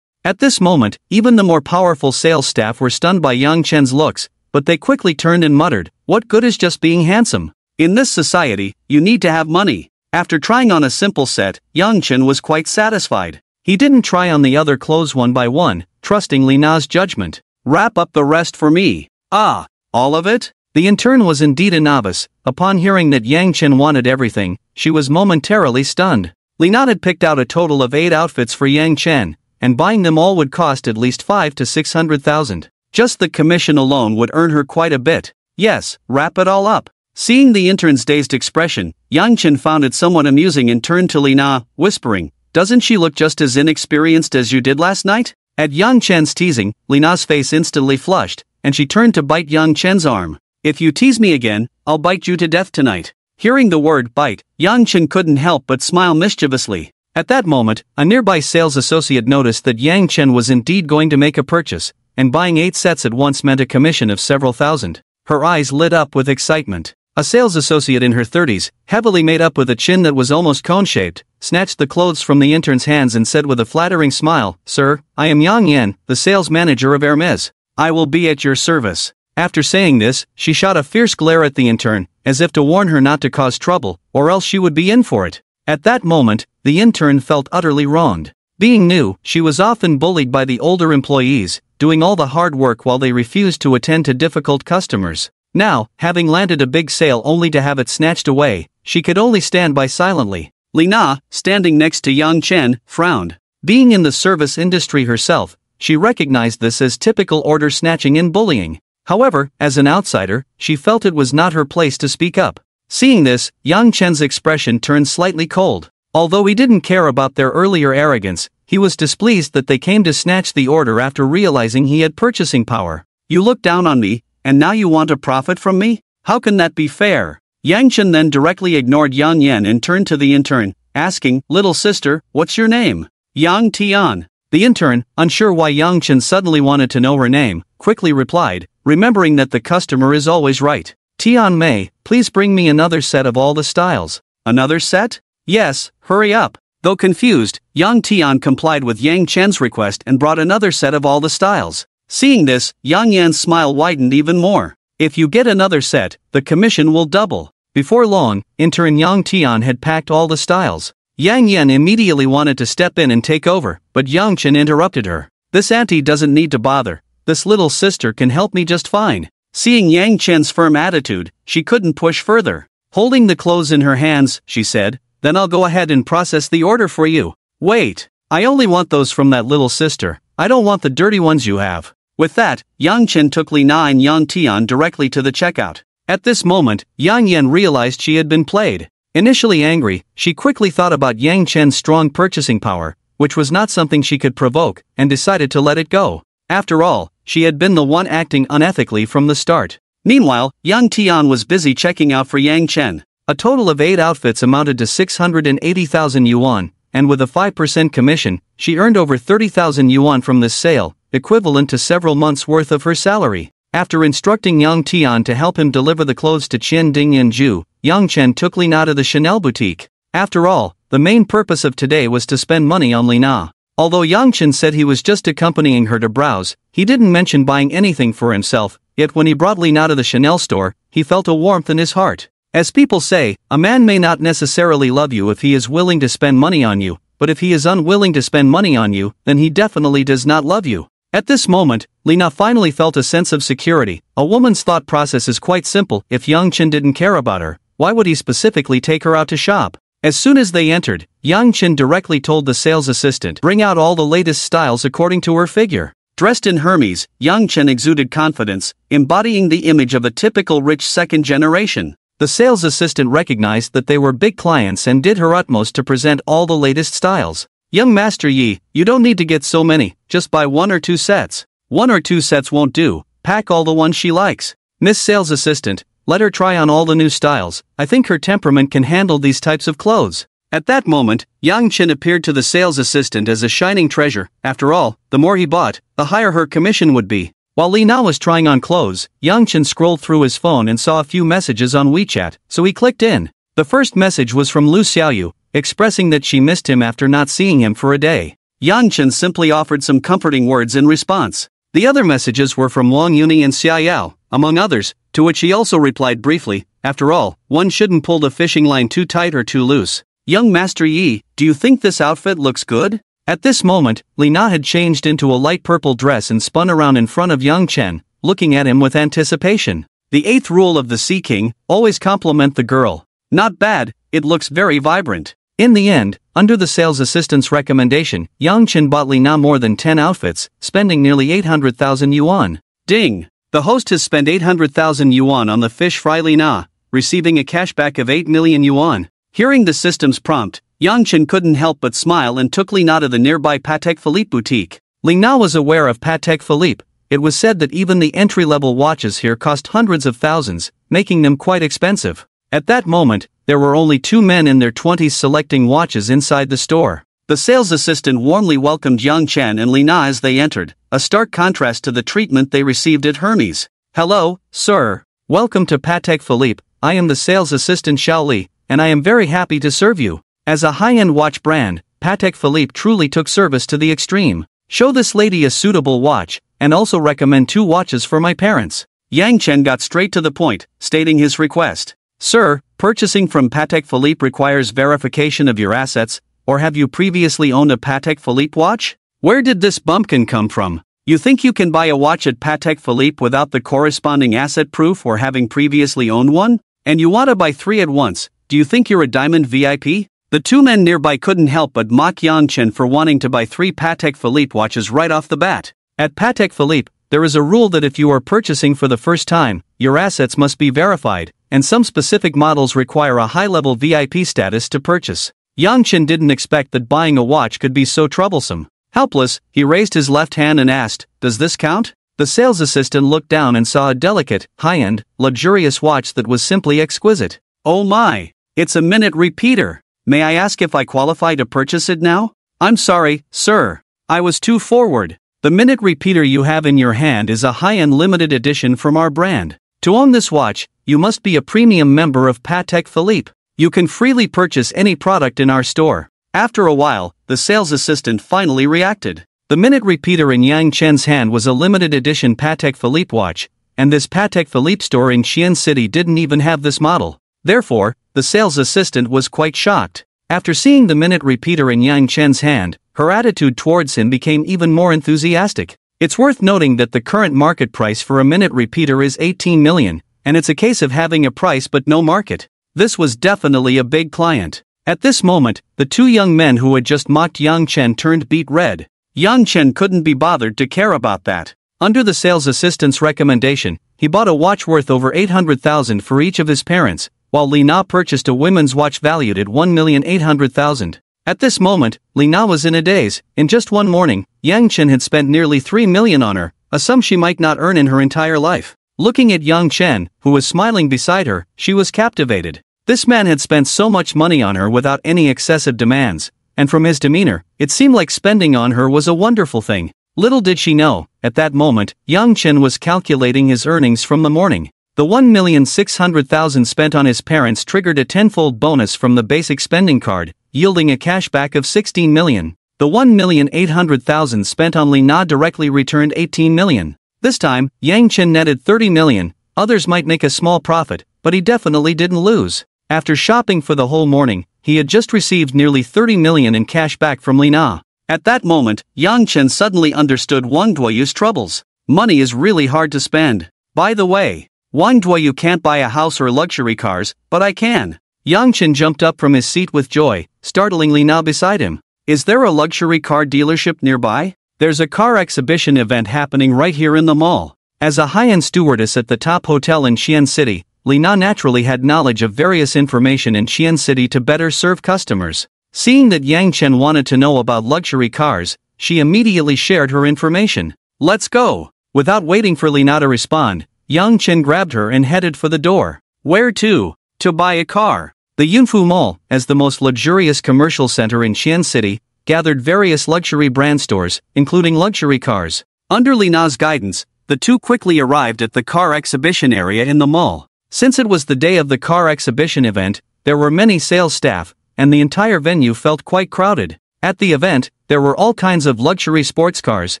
At this moment, even the more powerful sales staff were stunned by Yang Chen's looks, but they quickly turned and muttered, "What good is just being handsome? In this society, you need to have money." After trying on a simple set, Yang Chen was quite satisfied. He didn't try on the other clothes one by one, trusting Li Na's judgment. "Wrap up the rest for me." "Ah, all of it?" The intern was indeed a novice. Upon hearing that Yang Chen wanted everything, she was momentarily stunned. Li Na had picked out a total of 8 outfits for Yang Chen, and buying them all would cost at least 5 to 600,000. Just the commission alone would earn her quite a bit. Yes, wrap it all up. Seeing the intern's dazed expression, Yang Chen found it somewhat amusing and turned to Li Na, whispering, "Doesn't she look just as inexperienced as you did last night?" At Yang Chen's teasing, Li Na's face instantly flushed, and she turned to bite Yang Chen's arm. "If you tease me again, I'll bite you to death tonight." Hearing the word bite, Yang Chen couldn't help but smile mischievously. At that moment, a nearby sales associate noticed that Yang Chen was indeed going to make a purchase, and buying 8 sets at once meant a commission of several thousand. Her eyes lit up with excitement. A sales associate in her 30s, heavily made up with a chin that was almost cone-shaped, snatched the clothes from the intern's hands and said with a flattering smile, "Sir, I am Yang Yan, the sales manager of Hermes. I will be at your service." After saying this, she shot a fierce glare at the intern, as if to warn her not to cause trouble, or else she would be in for it. At that moment, the intern felt utterly wronged. Being new, she was often bullied by the older employees, doing all the hard work while they refused to attend to difficult customers. Now, having landed a big sale only to have it snatched away, she could only stand by silently. Li Na, standing next to Yang Chen, frowned. Being in the service industry herself, she recognized this as typical order snatching and bullying. However, as an outsider, she felt it was not her place to speak up. Seeing this, Yang Chen's expression turned slightly cold. Although he didn't care about their earlier arrogance, he was displeased that they came to snatch the order after realizing he had purchasing power. "You look down on me, and now you want to profit from me? How can that be fair?" Yang Chen then directly ignored Yang Yan and turned to the intern, asking, "Little sister, what's your name?" "Yang Tian." The intern, unsure why Yang Chen suddenly wanted to know her name, quickly replied, remembering that the customer is always right. "Tian Mei, please bring me another set of all the styles." "Another set?" "Yes, hurry up." Though confused, Yang Tian complied with Yang Chen's request and brought another set of all the styles. Seeing this, Yang Yan's smile widened even more. "If you get another set, the commission will double." Before long, intern Yang Tian had packed all the styles. Yang Yan immediately wanted to step in and take over, but Yang Chen interrupted her. "This auntie doesn't need to bother. This little sister can help me just fine." Seeing Yang Chen's firm attitude, she couldn't push further. Holding the clothes in her hands, she said, "Then I'll go ahead and process the order for you." "Wait, I only want those from that little sister. I don't want the dirty ones you have." With that, Yang Chen took Li Na and Yang Tian directly to the checkout. At this moment, Yang Yan realized she had been played. Initially angry, she quickly thought about Yang Chen's strong purchasing power, which was not something she could provoke, and decided to let it go. After all, she had been the one acting unethically from the start. Meanwhile, Yang Tian was busy checking out for Yang Chen. A total of 8 outfits amounted to 680,000 yuan, and with a 5% commission, she earned over 30,000 yuan from this sale, equivalent to several months' worth of her salary. After instructing Yang Tian to help him deliver the clothes to Qian Ding and Zhu, Yang Chen took Li Na to the Chanel boutique. After all, the main purpose of today was to spend money on Li Na. Although Yang Chen said he was just accompanying her to browse, he didn't mention buying anything for himself, yet when he brought Li Na to the Chanel store, he felt a warmth in his heart. As people say, a man may not necessarily love you if he is willing to spend money on you, but if he is unwilling to spend money on you, then he definitely does not love you. At this moment, Li Na finally felt a sense of security. A woman's thought process is quite simple. If Yang Chen didn't care about her, Why would he specifically take her out to shop? As soon as they entered, Yang Chen directly told the sales assistant, bring out all the latest styles according to her figure. Dressed in Hermes, Yang Chen exuded confidence, embodying the image of a typical rich second generation. The sales assistant recognized that they were big clients and did her utmost to present all the latest styles. Young Master Yi, you don't need to get so many, just buy 1 or 2 sets. 1 or 2 sets won't do, pack all the ones she likes. Miss Sales Assistant, let her try on all the new styles, I think her temperament can handle these types of clothes. At that moment, Yang Chen appeared to the sales assistant as a shining treasure. After all, the more he bought, the higher her commission would be. While Li Na was trying on clothes, Yang Chen scrolled through his phone and saw a few messages on WeChat, so he clicked in. The first message was from Lu Xiaoyu, expressing that she missed him after not seeing him for a day. Yang Chen simply offered some comforting words in response. The other messages were from Wang Yuni and Xia Yao, among others, to which he also replied briefly, after all, one shouldn't pull the fishing line too tight or too loose. Young Master Yi, do you think this outfit looks good? At this moment, Li Na had changed into a light purple dress and spun around in front of Yang Chen, looking at him with anticipation. The 8th rule of the Sea King, always compliment the girl. Not bad, it looks very vibrant. In the end, under the sales assistant's recommendation, Yang Chen bought Li Na more than 10 outfits, spending nearly 800,000 yuan. Ding! The host has spent 800,000 yuan on the fish fry Li Na, receiving a cashback of 8 million yuan. Hearing the system's prompt, Yang Chen couldn't help but smile and took Li Na to the nearby Patek Philippe boutique. Li Na was aware of Patek Philippe. It was said that even the entry-level watches here cost hundreds of thousands, making them quite expensive. At that moment, there were only 2 men in their 20s selecting watches inside the store. The sales assistant warmly welcomed Yang Chen and Li Na as they entered, a stark contrast to the treatment they received at Hermes. Hello, sir. Welcome to Patek Philippe. I am the sales assistant Xiao Li, and I am very happy to serve you. As a high-end watch brand, Patek Philippe truly took service to the extreme. Show this lady a suitable watch, and also recommend 2 watches for my parents. Yang Chen got straight to the point, stating his request. Sir, purchasing from Patek Philippe requires verification of your assets, or have you previously owned a Patek Philippe watch? Where did this bumpkin come from? You think you can buy a watch at Patek Philippe without the corresponding asset proof or having previously owned one? And you want to buy 3 at once, do you think you're a diamond VIP? The 2 men nearby couldn't help but mock Yang Chen for wanting to buy 3 Patek Philippe watches right off the bat. At Patek Philippe, there is a rule that if you are purchasing for the first time, your assets must be verified, and some specific models require a high-level VIP status to purchase. Yang Chen didn't expect that buying a watch could be so troublesome. Helpless, he raised his left hand and asked, "Does this count?" The sales assistant looked down and saw a delicate, high-end, luxurious watch that was simply exquisite. Oh my! It's a minute repeater! May I ask if I qualify to purchase it now? I'm sorry, sir. I was too forward. The minute repeater you have in your hand is a high-end limited edition from our brand. To own this watch, you must be a premium member of Patek Philippe. You can freely purchase any product in our store. After a while, the sales assistant finally reacted. The minute repeater in Yang Chen's hand was a limited edition Patek Philippe watch, and this Patek Philippe store in Xi'an City didn't even have this model. Therefore, the sales assistant was quite shocked. After seeing the minute repeater in Yang Chen's hand, her attitude towards him became even more enthusiastic. It's worth noting that the current market price for a minute repeater is 18 million, and it's a case of having a price but no market. This was definitely a big client. At this moment, the 2 young men who had just mocked Yang Chen turned beet red. Yang Chen couldn't be bothered to care about that. Under the sales assistant's recommendation, he bought a watch worth over 800,000 for each of his parents, while Li Na purchased a women's watch valued at 1,800,000. At this moment, Li Na was in a daze. In just one morning, Yang Chen had spent nearly 3 million on her, a sum she might not earn in her entire life. Looking at Yang Chen, who was smiling beside her, she was captivated. This man had spent so much money on her without any excessive demands, and from his demeanor, it seemed like spending on her was a wonderful thing. Little did she know, at that moment, Yang Chen was calculating his earnings from the morning. The 1,600,000 spent on his parents triggered a tenfold bonus from the basic spending card, yielding a cashback of 16 million. The 1,800,000 spent on Li Na directly returned 18 million. This time, Yang Chen netted 30 million. Others might make a small profit, but he definitely didn't lose. After shopping for the whole morning, he had just received nearly 30 million in cash back from Li Na. At that moment, Yang Chen suddenly understood Wang Duoyu's troubles. Money is really hard to spend. By the way, Wang Dui, you can't buy a house or luxury cars, but I can. Yang Chen jumped up from his seat with joy, startling Li Na beside him. Is there a luxury car dealership nearby? There's a car exhibition event happening right here in the mall. As a high-end stewardess at the top hotel in Xi'an City, Li Na naturally had knowledge of various information in Xi'an City to better serve customers. Seeing that Yang Chen wanted to know about luxury cars, she immediately shared her information. Let's go! Without waiting for Li Na to respond, Yang Chen grabbed her and headed for the door. Where to? To buy a car. The Yunfu Mall, as the most luxurious commercial center in Xi'an City, gathered various luxury brand stores, including luxury cars. Under Li Na's guidance, the two quickly arrived at the car exhibition area in the mall. Since it was the day of the car exhibition event, there were many sales staff, and the entire venue felt quite crowded. At the event, there were all kinds of luxury sports cars,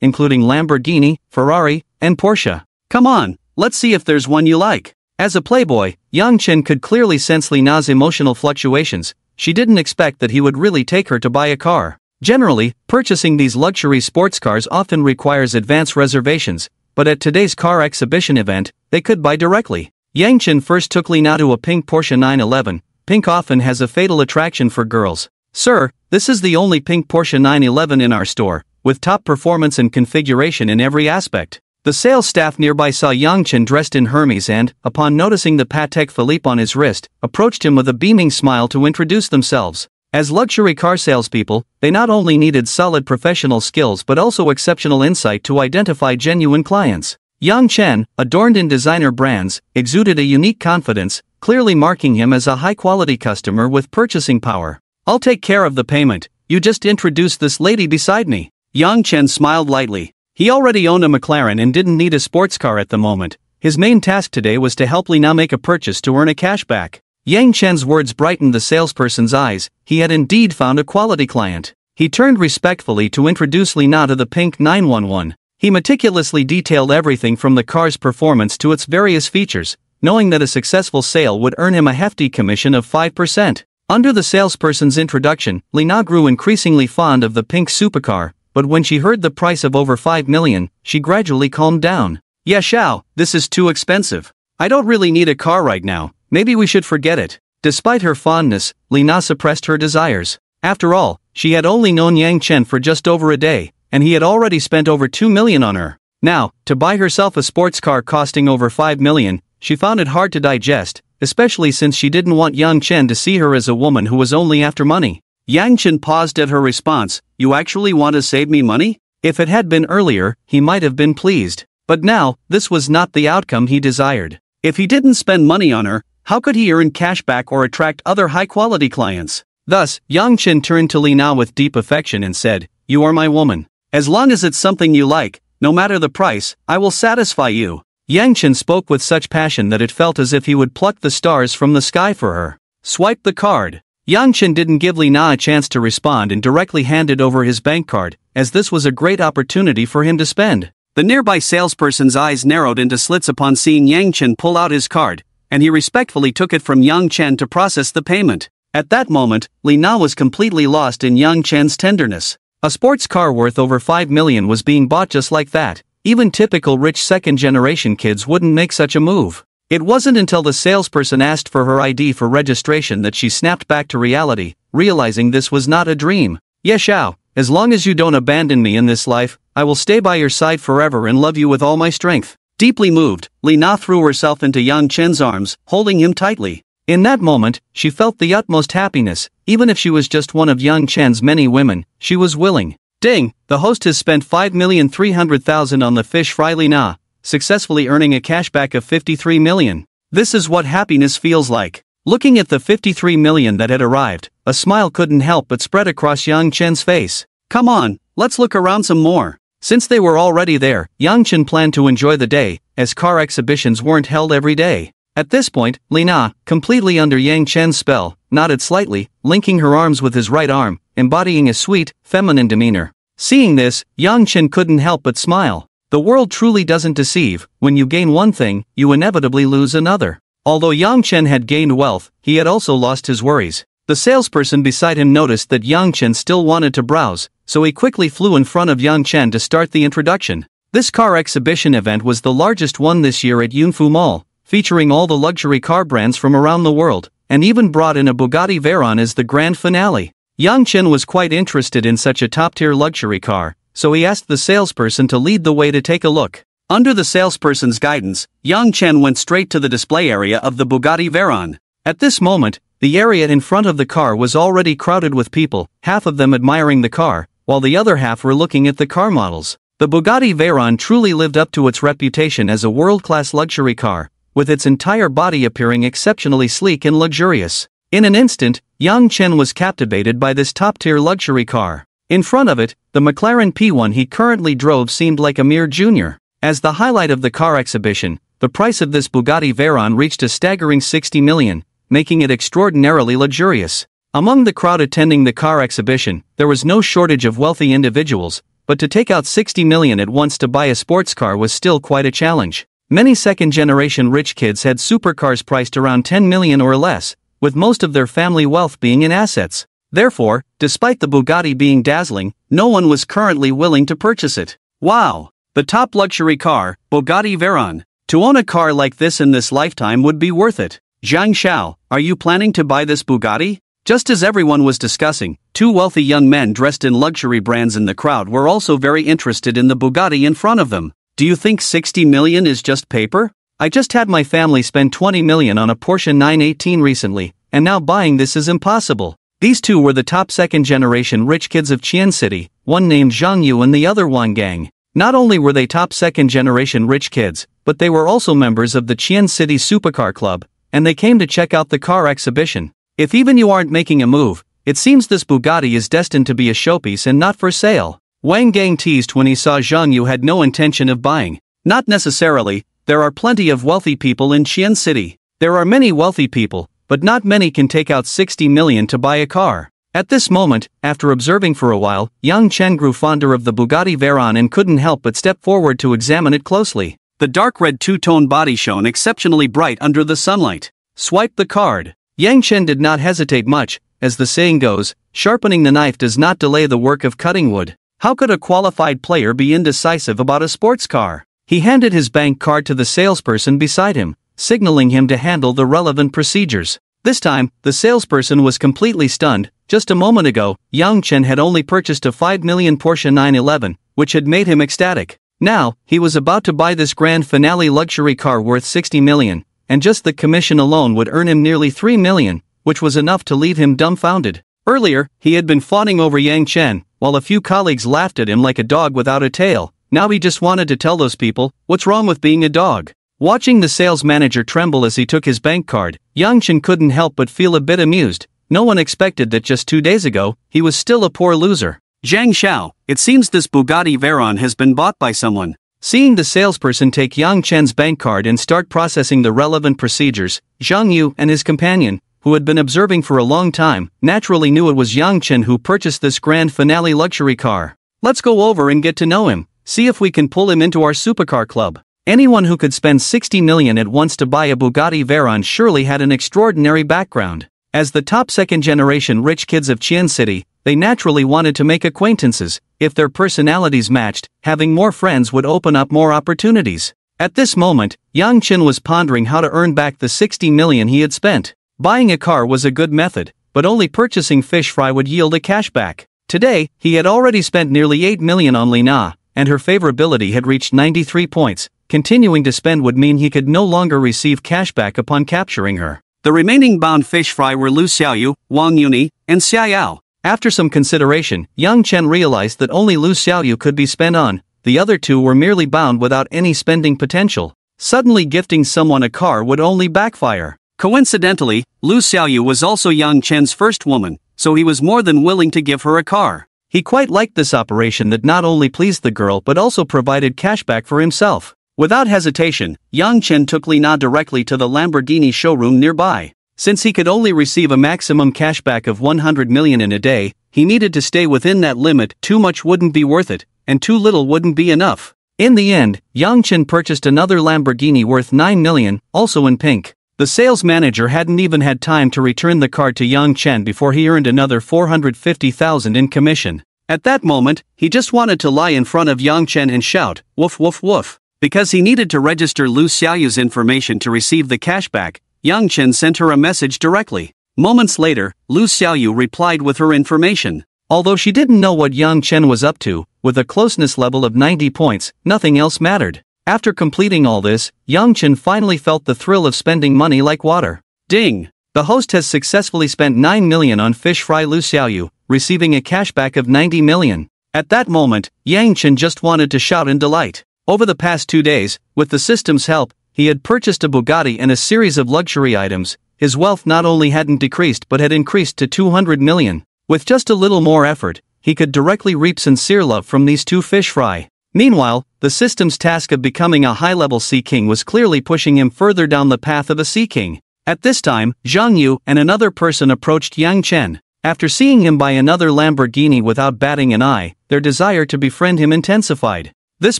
including Lamborghini, Ferrari, and Porsche. Come on, let's see if there's one you like. As a playboy, Yang Chen could clearly sense Li Na's emotional fluctuations. She didn't expect that he would really take her to buy a car. Generally, purchasing these luxury sports cars often requires advance reservations, but at today's car exhibition event, they could buy directly. Yang Chen first took Li Na to a pink Porsche 911. Pink often has a fatal attraction for girls. Sir, this is the only pink Porsche 911 in our store, with top performance and configuration in every aspect. The sales staff nearby saw Yang Chen dressed in Hermes and, upon noticing the Patek Philippe on his wrist, approached him with a beaming smile to introduce themselves. As luxury car salespeople, they not only needed solid professional skills but also exceptional insight to identify genuine clients. Yang Chen, adorned in designer brands, exuded a unique confidence, clearly marking him as a high-quality customer with purchasing power. I'll take care of the payment, you just introduced this lady beside me. Yang Chen smiled lightly. He already owned a McLaren and didn't need a sports car at the moment. His main task today was to help Li Na make a purchase to earn a cashback. Yang Chen's words brightened the salesperson's eyes. He had indeed found a quality client. He turned respectfully to introduce Li Na to the pink 911. He meticulously detailed everything from the car's performance to its various features, knowing that a successful sale would earn him a hefty commission of 5%. Under the salesperson's introduction, Li Na grew increasingly fond of the pink supercar, but when she heard the price of over 5 million, she gradually calmed down. Yeah, Xiao, this is too expensive. I don't really need a car right now, maybe we should forget it. Despite her fondness, Li Na suppressed her desires. After all, she had only known Yang Chen for just over a day, and he had already spent over 2 million on her. Now, to buy herself a sports car costing over 5 million, she found it hard to digest, especially since she didn't want Yang Chen to see her as a woman who was only after money. Yang Chen paused at her response. You actually want to save me money? If it had been earlier, he might have been pleased. But now, this was not the outcome he desired. If he didn't spend money on her, how could he earn cashback or attract other high-quality clients? Thus, Yang Chen turned to Li Na with deep affection and said, You are my woman. As long as it's something you like, no matter the price, I will satisfy you. Yang Chen spoke with such passion that it felt as if he would pluck the stars from the sky for her. Swipe the card. Yang Chen didn't give Li Na a chance to respond and directly handed over his bank card, as this was a great opportunity for him to spend. The nearby salesperson's eyes narrowed into slits upon seeing Yang Chen pull out his card, and he respectfully took it from Yang Chen to process the payment. At that moment, Li Na was completely lost in Yang Chen's tenderness. A sports car worth over 5 million was being bought just like that. Even typical rich second-generation kids wouldn't make such a move. It wasn't until the salesperson asked for her ID for registration that she snapped back to reality, realizing this was not a dream. Ye Xiao, as long as you don't abandon me in this life, I will stay by your side forever and love you with all my strength. Deeply moved, Li Na threw herself into Yang Chen's arms, holding him tightly. In that moment, she felt the utmost happiness. Even if she was just one of Yang Chen's many women, she was willing. Ding, the host has spent 5,300,000 on the fish fry. Li Na, successfully earning a cashback of 53 million. This is what happiness feels like. Looking at the 53 million that had arrived, a smile couldn't help but spread across Yang Chen's face. Come on, let's look around some more. Since they were already there, Yang Chen planned to enjoy the day, as car exhibitions weren't held every day. At this point, Li Na, completely under Yang Chen's spell, nodded slightly, linking her arms with his right arm, embodying a sweet, feminine demeanor. Seeing this, Yang Chen couldn't help but smile. The world truly doesn't deceive. When you gain one thing, you inevitably lose another. Although Yang Chen had gained wealth, he had also lost his worries. The salesperson beside him noticed that Yang Chen still wanted to browse, so he quickly flew in front of Yang Chen to start the introduction. This car exhibition event was the largest one this year at Yunfu Mall, featuring all the luxury car brands from around the world, and even brought in a Bugatti Veyron as the grand finale. Yang Chen was quite interested in such a top-tier luxury car, so he asked the salesperson to lead the way to take a look. Under the salesperson's guidance, Yang Chen went straight to the display area of the Bugatti Veyron. At this moment, the area in front of the car was already crowded with people, half of them admiring the car, while the other half were looking at the car models. The Bugatti Veyron truly lived up to its reputation as a world-class luxury car, with its entire body appearing exceptionally sleek and luxurious. In an instant, Yang Chen was captivated by this top-tier luxury car. In front of it, the McLaren P1 he currently drove seemed like a mere junior. As the highlight of the car exhibition, the price of this Bugatti Veyron reached a staggering 60 million, making it extraordinarily luxurious. Among the crowd attending the car exhibition, there was no shortage of wealthy individuals, but to take out 60 million at once to buy a sports car was still quite a challenge. Many second-generation rich kids had supercars priced around 10 million or less, with most of their family wealth being in assets. Therefore, despite the Bugatti being dazzling, no one was currently willing to purchase it. Wow! The top luxury car, Bugatti Veyron. To own a car like this in this lifetime would be worth it. Zhang Xiao, are you planning to buy this Bugatti? Just as everyone was discussing, two wealthy young men dressed in luxury brands in the crowd were also very interested in the Bugatti in front of them. Do you think 60 million is just paper? I just had my family spend 20 million on a Porsche 918 recently, and now buying this is impossible. These two were the top second-generation rich kids of Qian City, one named Zhang Yu and the other Wang Gang. Not only were they top second-generation rich kids, but they were also members of the Qian City Supercar Club, and they came to check out the car exhibition. If even you aren't making a move, it seems this Bugatti is destined to be a showpiece and not for sale. Wang Gang teased when he saw Zhang Yu had no intention of buying. Not necessarily, there are plenty of wealthy people in Qian City. There are many wealthy people, but not many can take out 60 million to buy a car. At this moment, after observing for a while, Yang Chen grew fonder of the Bugatti Veyron and couldn't help but step forward to examine it closely. The dark red two-tone body shone exceptionally bright under the sunlight. Swipe the card. Yang Chen did not hesitate much, as the saying goes, sharpening the knife does not delay the work of cutting wood. How could a qualified player be indecisive about a sports car? He handed his bank card to the salesperson beside him, signaling him to handle the relevant procedures. This time, the salesperson was completely stunned. Just a moment ago, Yang Chen had only purchased a 5 million Porsche 911, which had made him ecstatic. Now, he was about to buy this grand finale luxury car worth 60 million, and just the commission alone would earn him nearly 3 million, which was enough to leave him dumbfounded. Earlier, he had been fawning over Yang Chen, while a few colleagues laughed at him like a dog without a tail. Now he just wanted to tell those people, what's wrong with being a dog? Watching the sales manager tremble as he took his bank card, Yang Chen couldn't help but feel a bit amused. No one expected that just 2 days ago, he was still a poor loser. Zhang Xiao, it seems this Bugatti Veyron has been bought by someone. Seeing the salesperson take Yang Chen's bank card and start processing the relevant procedures, Zhang Yu and his companion, who had been observing for a long time, naturally knew it was Yang Chen who purchased this grand finale luxury car. Let's go over and get to know him, see if we can pull him into our supercar club. Anyone who could spend 60 million at once to buy a Bugatti Veyron surely had an extraordinary background. As the top second-generation rich kids of Qian City, they naturally wanted to make acquaintances. If their personalities matched, having more friends would open up more opportunities. At this moment, Yang Chen was pondering how to earn back the 60 million he had spent. Buying a car was a good method, but only purchasing fish fry would yield a cashback. Today, he had already spent nearly 8 million on Lina, and her favorability had reached 93 points. Continuing to spend would mean he could no longer receive cashback upon capturing her. The remaining bound fish fry were Lu Xiaoyu, Wang Yuni, and Xia Yao. After some consideration, Yang Chen realized that only Lu Xiaoyu could be spent on, the other two were merely bound without any spending potential. Suddenly gifting someone a car would only backfire. Coincidentally, Lu Xiaoyu was also Yang Chen's first woman, so he was more than willing to give her a car. He quite liked this operation that not only pleased the girl but also provided cashback for himself. Without hesitation, Yang Chen took Lina directly to the Lamborghini showroom nearby. Since he could only receive a maximum cashback of 100 million in a day, he needed to stay within that limit. Too much wouldn't be worth it, and too little wouldn't be enough. In the end, Yang Chen purchased another Lamborghini worth 9 million, also in pink. The sales manager hadn't even had time to return the car to Yang Chen before he earned another 450,000 in commission. At that moment, he just wanted to lie in front of Yang Chen and shout, "Woof woof woof." Because he needed to register Lu Xiaoyu's information to receive the cashback, Yang Chen sent her a message directly. Moments later, Lu Xiaoyu replied with her information. Although she didn't know what Yang Chen was up to, with a closeness level of 90 points, nothing else mattered. After completing all this, Yang Chen finally felt the thrill of spending money like water. Ding! The host has successfully spent 9 million on fish fry Lu Xiaoyu, receiving a cashback of 90 million. At that moment, Yang Chen just wanted to shout in delight. Over the past 2 days, with the system's help, he had purchased a Bugatti and a series of luxury items. His wealth not only hadn't decreased but had increased to 200 million. With just a little more effort, he could directly reap sincere love from these 2 fish fry. Meanwhile, the system's task of becoming a high-level Sea King was clearly pushing him further down the path of a Sea King. At this time, Zhang Yu and another person approached Yang Chen. After seeing him buy another Lamborghini without batting an eye, their desire to befriend him intensified. This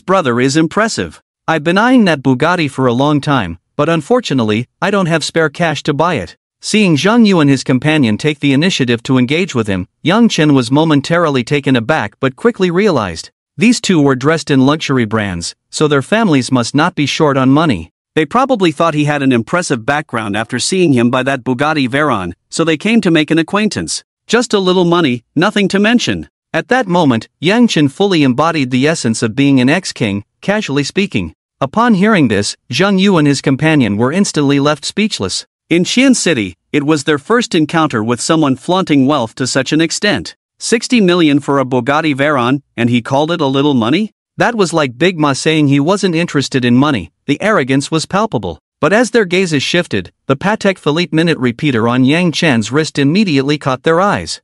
brother is impressive. I've been eyeing that Bugatti for a long time, but unfortunately, I don't have spare cash to buy it. Seeing Zhang Yu and his companion take the initiative to engage with him, Yang Chen was momentarily taken aback but quickly realized. These 2 were dressed in luxury brands, so their families must not be short on money. They probably thought he had an impressive background after seeing him buy that Bugatti Veyron, so they came to make an acquaintance. Just a little money, nothing to mention. At that moment, Yang Chen fully embodied the essence of being an ex-king, casually speaking. Upon hearing this, Zhang Yu and his companion were instantly left speechless. In Qian City, it was their first encounter with someone flaunting wealth to such an extent. 60 million for a Bugatti Veyron, and he called it a little money? That was like Big Ma saying he wasn't interested in money. The arrogance was palpable. But as their gazes shifted, the Patek Philippe minute repeater on Yang Chen's wrist immediately caught their eyes.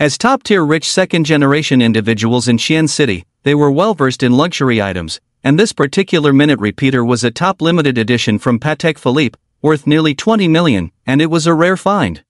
As top-tier rich second-generation individuals in Qian City, they were well-versed in luxury items, and this particular minute repeater was a top limited edition from Patek Philippe, worth nearly 20 million, and it was a rare find.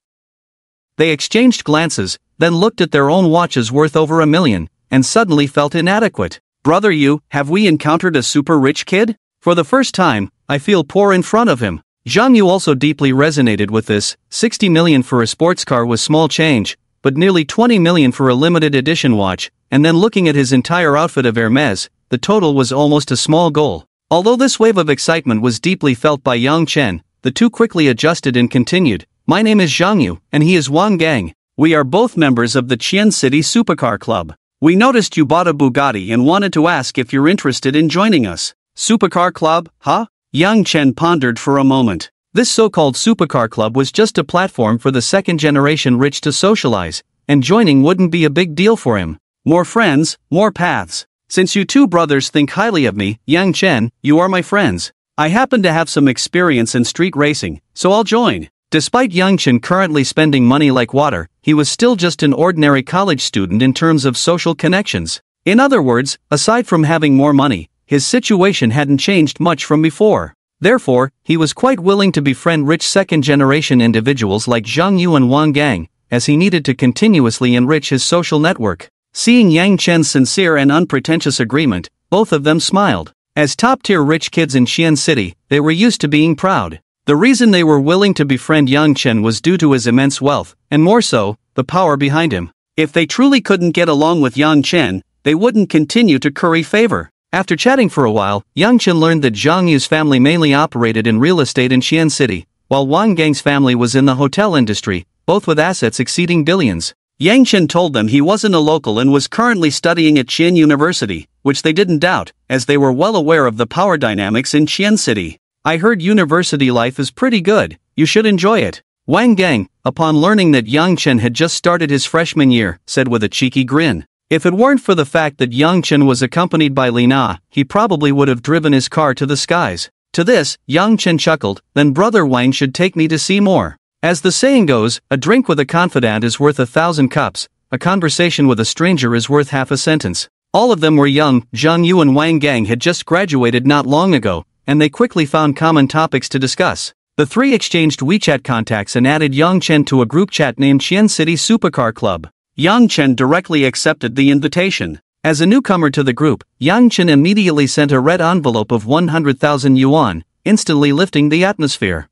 They exchanged glances, then looked at their own watches worth over $1 million, and suddenly felt inadequate. Brother Yu, have we encountered a super rich kid? For the first time, I feel poor in front of him. Zhang Yu also deeply resonated with this. 60 million for a sports car was small change, but nearly 20 million for a limited edition watch, and then looking at his entire outfit of Hermes, the total was almost a small goal. Although this wave of excitement was deeply felt by Yang Chen, the 2 quickly adjusted and continued. My name is Zhang Yu, and he is Wang Gang. We are both members of the Qian City Supercar Club. We noticed you bought a Bugatti and wanted to ask if you're interested in joining us. Supercar Club, huh? Yang Chen pondered for a moment. This so-called Supercar Club was just a platform for the second-generation rich to socialize, and joining wouldn't be a big deal for him. More friends, more paths. Since you 2 brothers think highly of me, Yang Chen, you are my friends. I happen to have some experience in street racing, so I'll join. Despite Yang Chen currently spending money like water, he was still just an ordinary college student in terms of social connections. In other words, aside from having more money, his situation hadn't changed much from before. Therefore, he was quite willing to befriend rich second-generation individuals like Zhang Yu and Wang Gang, as he needed to continuously enrich his social network. Seeing Yang Chen's sincere and unpretentious agreement, both of them smiled. As top-tier rich kids in Qian City, they were used to being proud. The reason they were willing to befriend Yang Chen was due to his immense wealth, and more so, the power behind him. If they truly couldn't get along with Yang Chen, they wouldn't continue to curry favor. After chatting for a while, Yang Chen learned that Zhang Yu's family mainly operated in real estate in Qian City, while Wang Gang's family was in the hotel industry, both with assets exceeding billions. Yang Chen told them he wasn't a local and was currently studying at Qian University, which they didn't doubt, as they were well aware of the power dynamics in Qian City. I heard university life is pretty good, you should enjoy it. Wang Gang, upon learning that Yang Chen had just started his freshman year, said with a cheeky grin. If it weren't for the fact that Yang Chen was accompanied by Li Na, he probably would have driven his car to the skies. To this, Yang Chen chuckled, then Brother Wang should take me to see more. As the saying goes, a drink with a confidant is worth 1,000 cups, a conversation with a stranger is worth half a sentence. All of them were young. Zhang Yu and Wang Gang had just graduated not long ago, and they quickly found common topics to discuss. The 3 exchanged WeChat contacts and added Yang Chen to a group chat named Qian City Supercar Club. Yang Chen directly accepted the invitation. As a newcomer to the group, Yang Chen immediately sent a red envelope of 100,000 yuan, instantly lifting the atmosphere.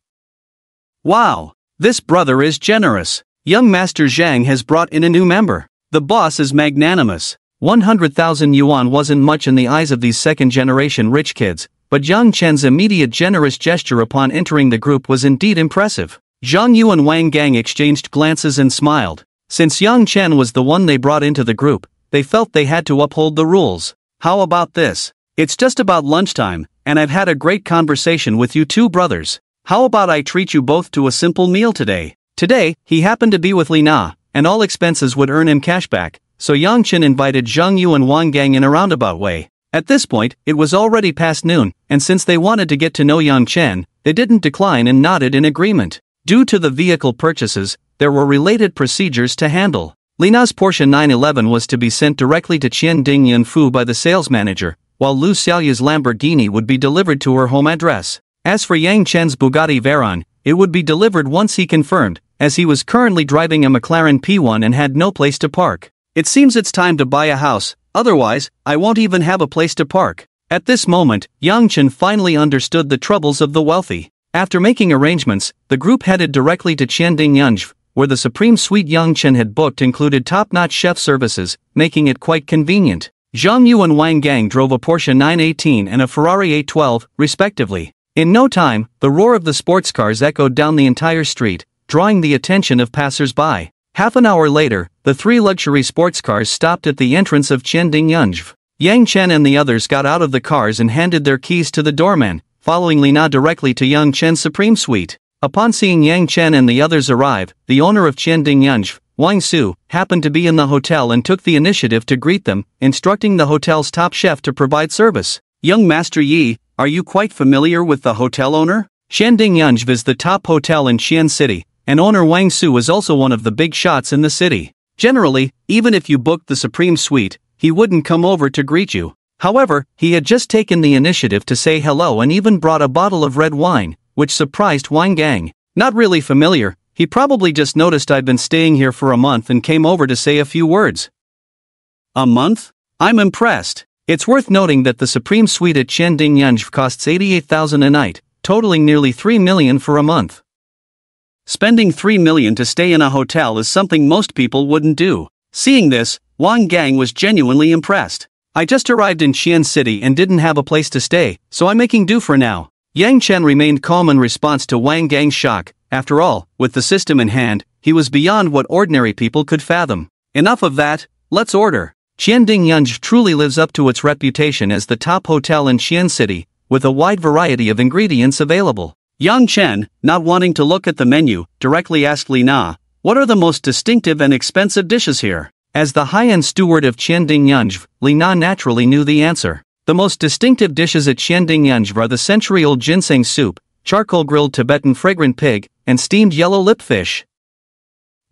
Wow! This brother is generous. Young Master Zhang has brought in a new member. The boss is magnanimous. 100,000 yuan wasn't much in the eyes of these second-generation rich kids, but Yang Chen's immediate generous gesture upon entering the group was indeed impressive. Zhang Yu and Wang Gang exchanged glances and smiled. Since Yang Chen was the one they brought into the group, they felt they had to uphold the rules. How about this? It's just about lunchtime, and I've had a great conversation with you two brothers. How about I treat you both to a simple meal today? Today, he happened to be with Li Na, and all expenses would earn him cash back, so Yang Chen invited Zhang Yu and Wang Gang in a roundabout way. At this point, it was already past noon, and since they wanted to get to know Yang Chen, they didn't decline and nodded in agreement. Due to the vehicle purchases, there were related procedures to handle. Li Na's Porsche 911 was to be sent directly to Qianding Yanfu by the sales manager, while Lu Xiaoyu's Lamborghini would be delivered to her home address. As for Yang Chen's Bugatti Veyron, it would be delivered once he confirmed, as he was currently driving a McLaren P1 and had no place to park. It seems it's time to buy a house, otherwise, I won't even have a place to park. At this moment, Yang Chen finally understood the troubles of the wealthy. After making arrangements, the group headed directly to Qianding Yanfu, where the supreme suite Yang Chen had booked included top-notch chef services, making it quite convenient. Zhang Yu and Wang Gang drove a Porsche 918 and a Ferrari 812, respectively. In no time, the roar of the sports cars echoed down the entire street, drawing the attention of passers-by. Half an hour later, the three luxury sports cars stopped at the entrance of Qianding Yanfu. Yang Chen and the others got out of the cars and handed their keys to the doorman, following Li Na directly to Yang Chen's supreme suite. Upon seeing Yang Chen and the others arrive, the owner of Qianding Yanfu, Wang Su, happened to be in the hotel and took the initiative to greet them, instructing the hotel's top chef to provide service. Young Master Yi, are you quite familiar with the hotel owner? Qianding Yanfu is the top hotel in Xi'an City, and owner Wang Su is also one of the big shots in the city. Generally, even if you booked the supreme suite, he wouldn't come over to greet you. However, he had just taken the initiative to say hello and even brought a bottle of red wine, which surprised Wang Gang. Not really familiar, he probably just noticed I'd been staying here for a month and came over to say a few words. A month? I'm impressed. It's worth noting that the supreme suite at Qianding Yanfu costs 88,000 a night, totaling nearly 3 million for a month. Spending 3 million to stay in a hotel is something most people wouldn't do. Seeing this, Wang Gang was genuinely impressed. I just arrived in Xi'an City and didn't have a place to stay, so I'm making do for now. Yang Chen remained calm in response to Wang Gang's shock. After all, with the system in hand, he was beyond what ordinary people could fathom. Enough of that, let's order. Qianding Yanfu truly lives up to its reputation as the top hotel in Xi'an City, with a wide variety of ingredients available. Yang Chen, not wanting to look at the menu, directly asked Li Na, what are the most distinctive and expensive dishes here? As the high-end steward of Qianding Yanfu, Li Na naturally knew the answer. The most distinctive dishes at Qianding Yanfu are the century-old ginseng soup, charcoal-grilled Tibetan fragrant pig, and steamed yellow lip fish.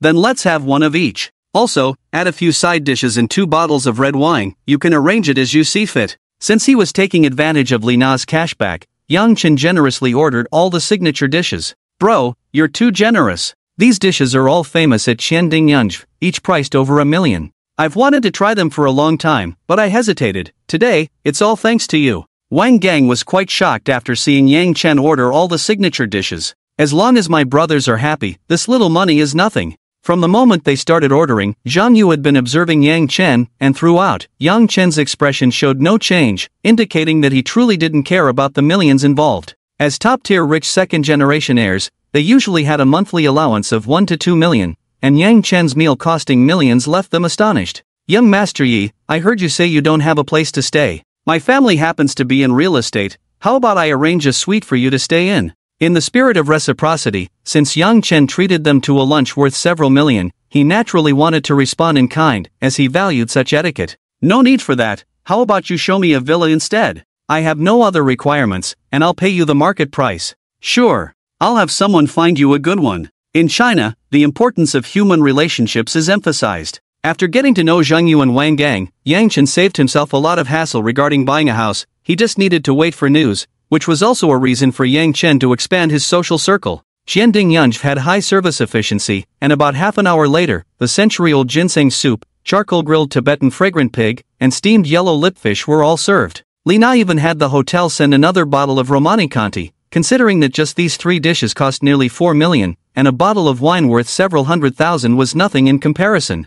Then let's have one of each. Also, add a few side dishes and 2 bottles of red wine. You can arrange it as you see fit. Since he was taking advantage of Li Na's cashback, Yang Chen generously ordered all the signature dishes. Bro, you're too generous. These dishes are all famous at Qianding Yanfu, each priced over 1 million. I've wanted to try them for a long time, but I hesitated. Today, it's all thanks to you. Wang Gang was quite shocked after seeing Yang Chen order all the signature dishes. As long as my brothers are happy, this little money is nothing. From the moment they started ordering, Zhang Yu had been observing Yang Chen, and throughout, Yang Chen's expression showed no change, indicating that he truly didn't care about the millions involved. As top-tier rich second-generation heirs, they usually had a monthly allowance of 1 to 2 million, and Yang Chen's meal costing millions left them astonished. Young Master Yi, I heard you say you don't have a place to stay. My family happens to be in real estate, how about I arrange a suite for you to stay in? In the spirit of reciprocity, since Yang Chen treated them to a lunch worth several million, he naturally wanted to respond in kind, as he valued such etiquette. No need for that, how about you show me a villa instead? I have no other requirements, and I'll pay you the market price. Sure, I'll have someone find you a good one. In China, the importance of human relationships is emphasized. After getting to know Zhang Yu and Wang Gang, Yang Chen saved himself a lot of hassle regarding buying a house. He just needed to wait for news, which was also a reason for Yang Chen to expand his social circle. Qianding Yanfu had high service efficiency, and about half an hour later, the century-old ginseng soup, charcoal-grilled Tibetan fragrant pig, and steamed yellow lip fish were all served. Li Na even had the hotel send another bottle of Romani Conti, considering that just these 3 dishes cost nearly 4 million, and a bottle of wine worth several 100,000 was nothing in comparison.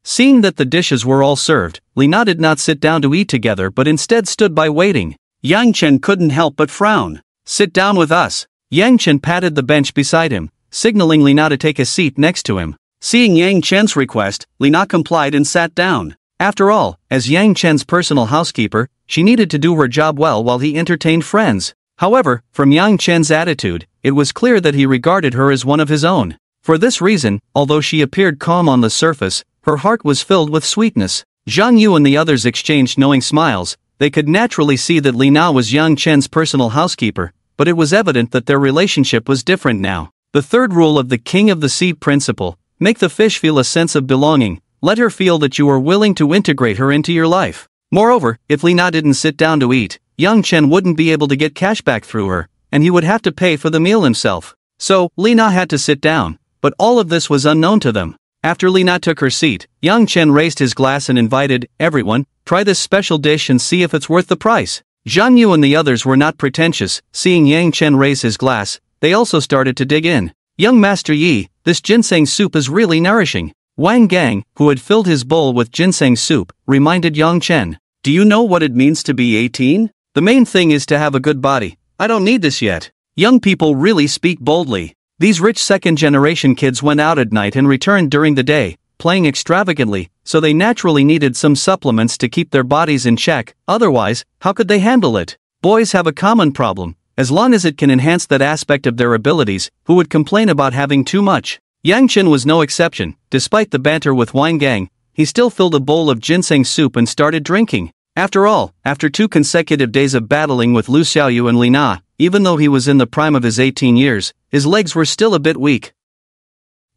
Seeing that the dishes were all served, Li Na did not sit down to eat together but instead stood by waiting. Yang Chen couldn't help but frown. "Sit down with us." Yang Chen patted the bench beside him, signaling Li Na to take a seat next to him. Seeing Yang Chen's request, Li Na complied and sat down. After all, as Yang Chen's personal housekeeper, she needed to do her job well while he entertained friends. However, from Yang Chen's attitude, it was clear that he regarded her as one of his own. For this reason, although she appeared calm on the surface, her heart was filled with sweetness. Zhang Yu and the others exchanged knowing smiles. They could naturally see that Li Na was Yang Chen's personal housekeeper, but it was evident that their relationship was different now. The third rule of the King of the Sea principle: make the fish feel a sense of belonging. Let her feel that you are willing to integrate her into your life. Moreover, if Li Na didn't sit down to eat, Yang Chen wouldn't be able to get cash back through her, and he would have to pay for the meal himself. So, Li Na had to sit down, but all of this was unknown to them. After Li Na took her seat, Yang Chen raised his glass and invited, "Everyone, try this special dish and see if it's worth the price." Zhang Yu and the others were not pretentious. Seeing Yang Chen raise his glass, they also started to dig in. "Young Master Yi, this ginseng soup is really nourishing." Wang Gang, who had filled his bowl with ginseng soup, reminded Yang Chen. "Do you know what it means to be 18? The main thing is to have a good body. I don't need this yet." Young people really speak boldly. These rich second-generation kids went out at night and returned during the day, playing extravagantly, so they naturally needed some supplements to keep their bodies in check. Otherwise, how could they handle it? Boys have a common problem. As long as it can enhance that aspect of their abilities, who would complain about having too much? Yang Chen was no exception. Despite the banter with Wang Gang, he still filled a bowl of ginseng soup and started drinking. After all, after 2 consecutive days of battling with Lu Xiaoyu and Li Na, even though he was in the prime of his 18 years, his legs were still a bit weak.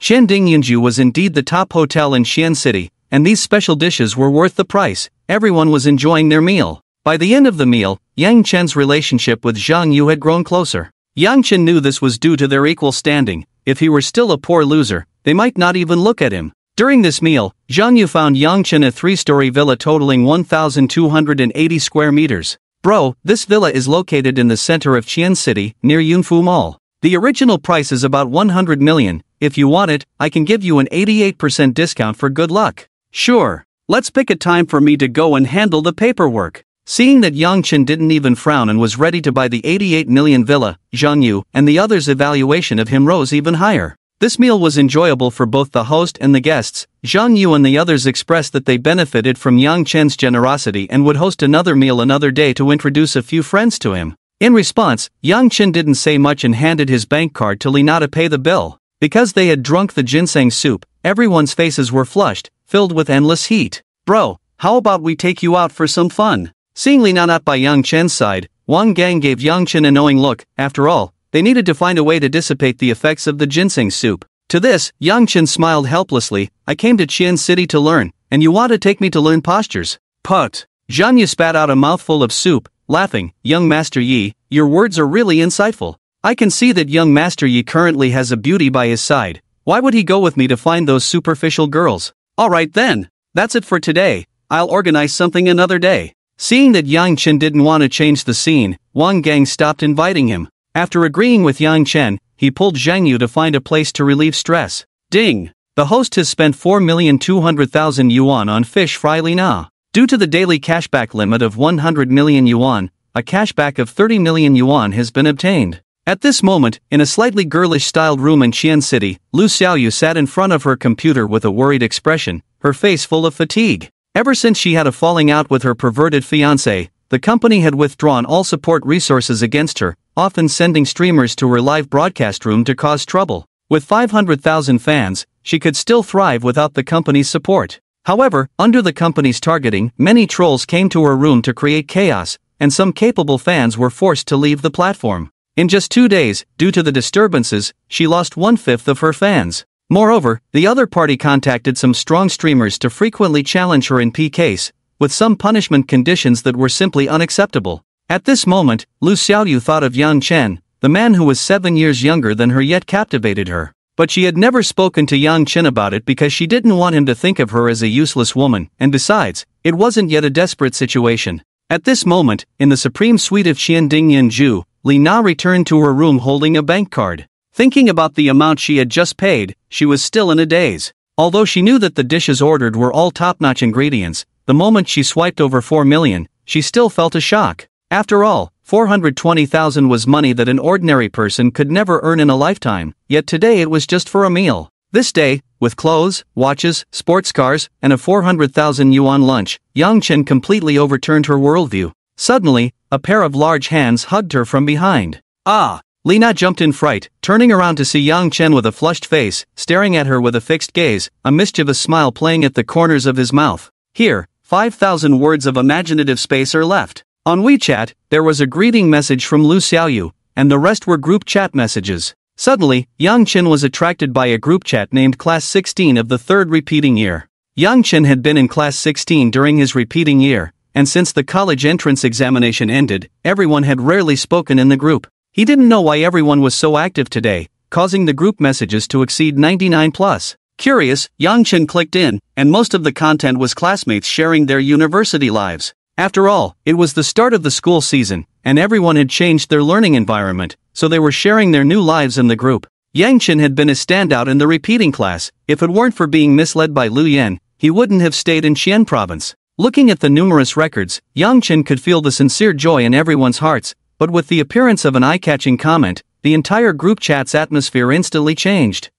Xianding Yinju was indeed the top hotel in Xian City, and these special dishes were worth the price. Everyone was enjoying their meal. By the end of the meal, Yang Chen's relationship with Zhang Yu had grown closer. Yang Chen knew this was due to their equal standing. If he were still a poor loser, they might not even look at him. During this meal, Zhang Yu found Yang Chen a 3-story villa totaling 1,280 square meters. "Bro, this villa is located in the center of Qian City, near Yunfu Mall. The original price is about 100 million. If you want it, I can give you an 88% discount for good luck." "Sure. Let's pick a time for me to go and handle the paperwork." Seeing that Yang Chen didn't even frown and was ready to buy the 88 million villa, Zhang Yu and the others' evaluation of him rose even higher. This meal was enjoyable for both the host and the guests. Zhang Yu and the others expressed that they benefited from Yang Chen's generosity and would host another meal another day to introduce a few friends to him. In response, Yang Chen didn't say much and handed his bank card to Li Na to pay the bill. Because they had drunk the ginseng soup, everyone's faces were flushed, filled with endless heat. "Bro, how about we take you out for some fun?" Seeing Li Na not by Yang Chen's side, Wang Gang gave Yang Chen a knowing look. After all, they needed to find a way to dissipate the effects of the ginseng soup. To this, Yang Chen smiled helplessly. "I came to Qian City to learn, and you want to take me to learn postures?" "Put." Zhang Yu spat out a mouthful of soup, laughing. "Young Master Yi, your words are really insightful. I can see that young Master Yi currently has a beauty by his side. Why would he go with me to find those superficial girls? Alright then. That's it for today. I'll organize something another day." Seeing that Yang Chen didn't want to change the scene, Wang Gang stopped inviting him. After agreeing with Yang Chen, he pulled Zhang Yu to find a place to relieve stress. Ding! The host has spent 4,200,000 yuan on fish fry Li Na. Due to the daily cashback limit of 100 million yuan, a cashback of 30 million yuan has been obtained. At this moment, in a slightly girlish-styled room in Qian City, Lu Xiaoyu sat in front of her computer with a worried expression, her face full of fatigue. Ever since she had a falling out with her perverted fiancé, the company had withdrawn all support resources against her, often sending streamers to her live broadcast room to cause trouble. With 500,000 fans, she could still thrive without the company's support. However, under the company's targeting, many trolls came to her room to create chaos, and some capable fans were forced to leave the platform. In just 2 days, due to the disturbances, she lost 1/5 of her fans. Moreover, the other party contacted some strong streamers to frequently challenge her in PKs, with some punishment conditions that were simply unacceptable. At this moment, Lu Xiaoyu thought of Yang Chen, the man who was 7 years younger than her yet captivated her. But she had never spoken to Yang Chen about it because she didn't want him to think of her as a useless woman, and besides, it wasn't yet a desperate situation. At this moment, in the supreme suite of Xianding Yinju, Li Na returned to her room holding a bank card. Thinking about the amount she had just paid, she was still in a daze. Although she knew that the dishes ordered were all top-notch ingredients, the moment she swiped over 4 million, she still felt a shock. After all, 420,000 was money that an ordinary person could never earn in a lifetime, yet today it was just for a meal. This day, with clothes, watches, sports cars, and a 400,000 yuan lunch, Yang Chen completely overturned her worldview. Suddenly, a pair of large hands hugged her from behind. Ah! Li Na jumped in fright, turning around to see Yang Chen with a flushed face, staring at her with a fixed gaze, a mischievous smile playing at the corners of his mouth. Here, 5,000 words of imaginative space are left. On WeChat, there was a greeting message from Lu Xiaoyu, and the rest were group chat messages. Suddenly, Yang Chen was attracted by a group chat named Class 16 of the third repeating year. Yang Chen had been in Class 16 during his repeating year, and since the college entrance examination ended, everyone had rarely spoken in the group. He didn't know why everyone was so active today, causing the group messages to exceed 99 plus. Curious, Yang Chen clicked in, and most of the content was classmates sharing their university lives. After all, it was the start of the school season, and everyone had changed their learning environment, so they were sharing their new lives in the group. Yang Chen had been a standout in the repeating class. If it weren't for being misled by Lu Yan, he wouldn't have stayed in Xian province. Looking at the numerous records, Yang Chen could feel the sincere joy in everyone's hearts, but with the appearance of an eye-catching comment, the entire group chat's atmosphere instantly changed.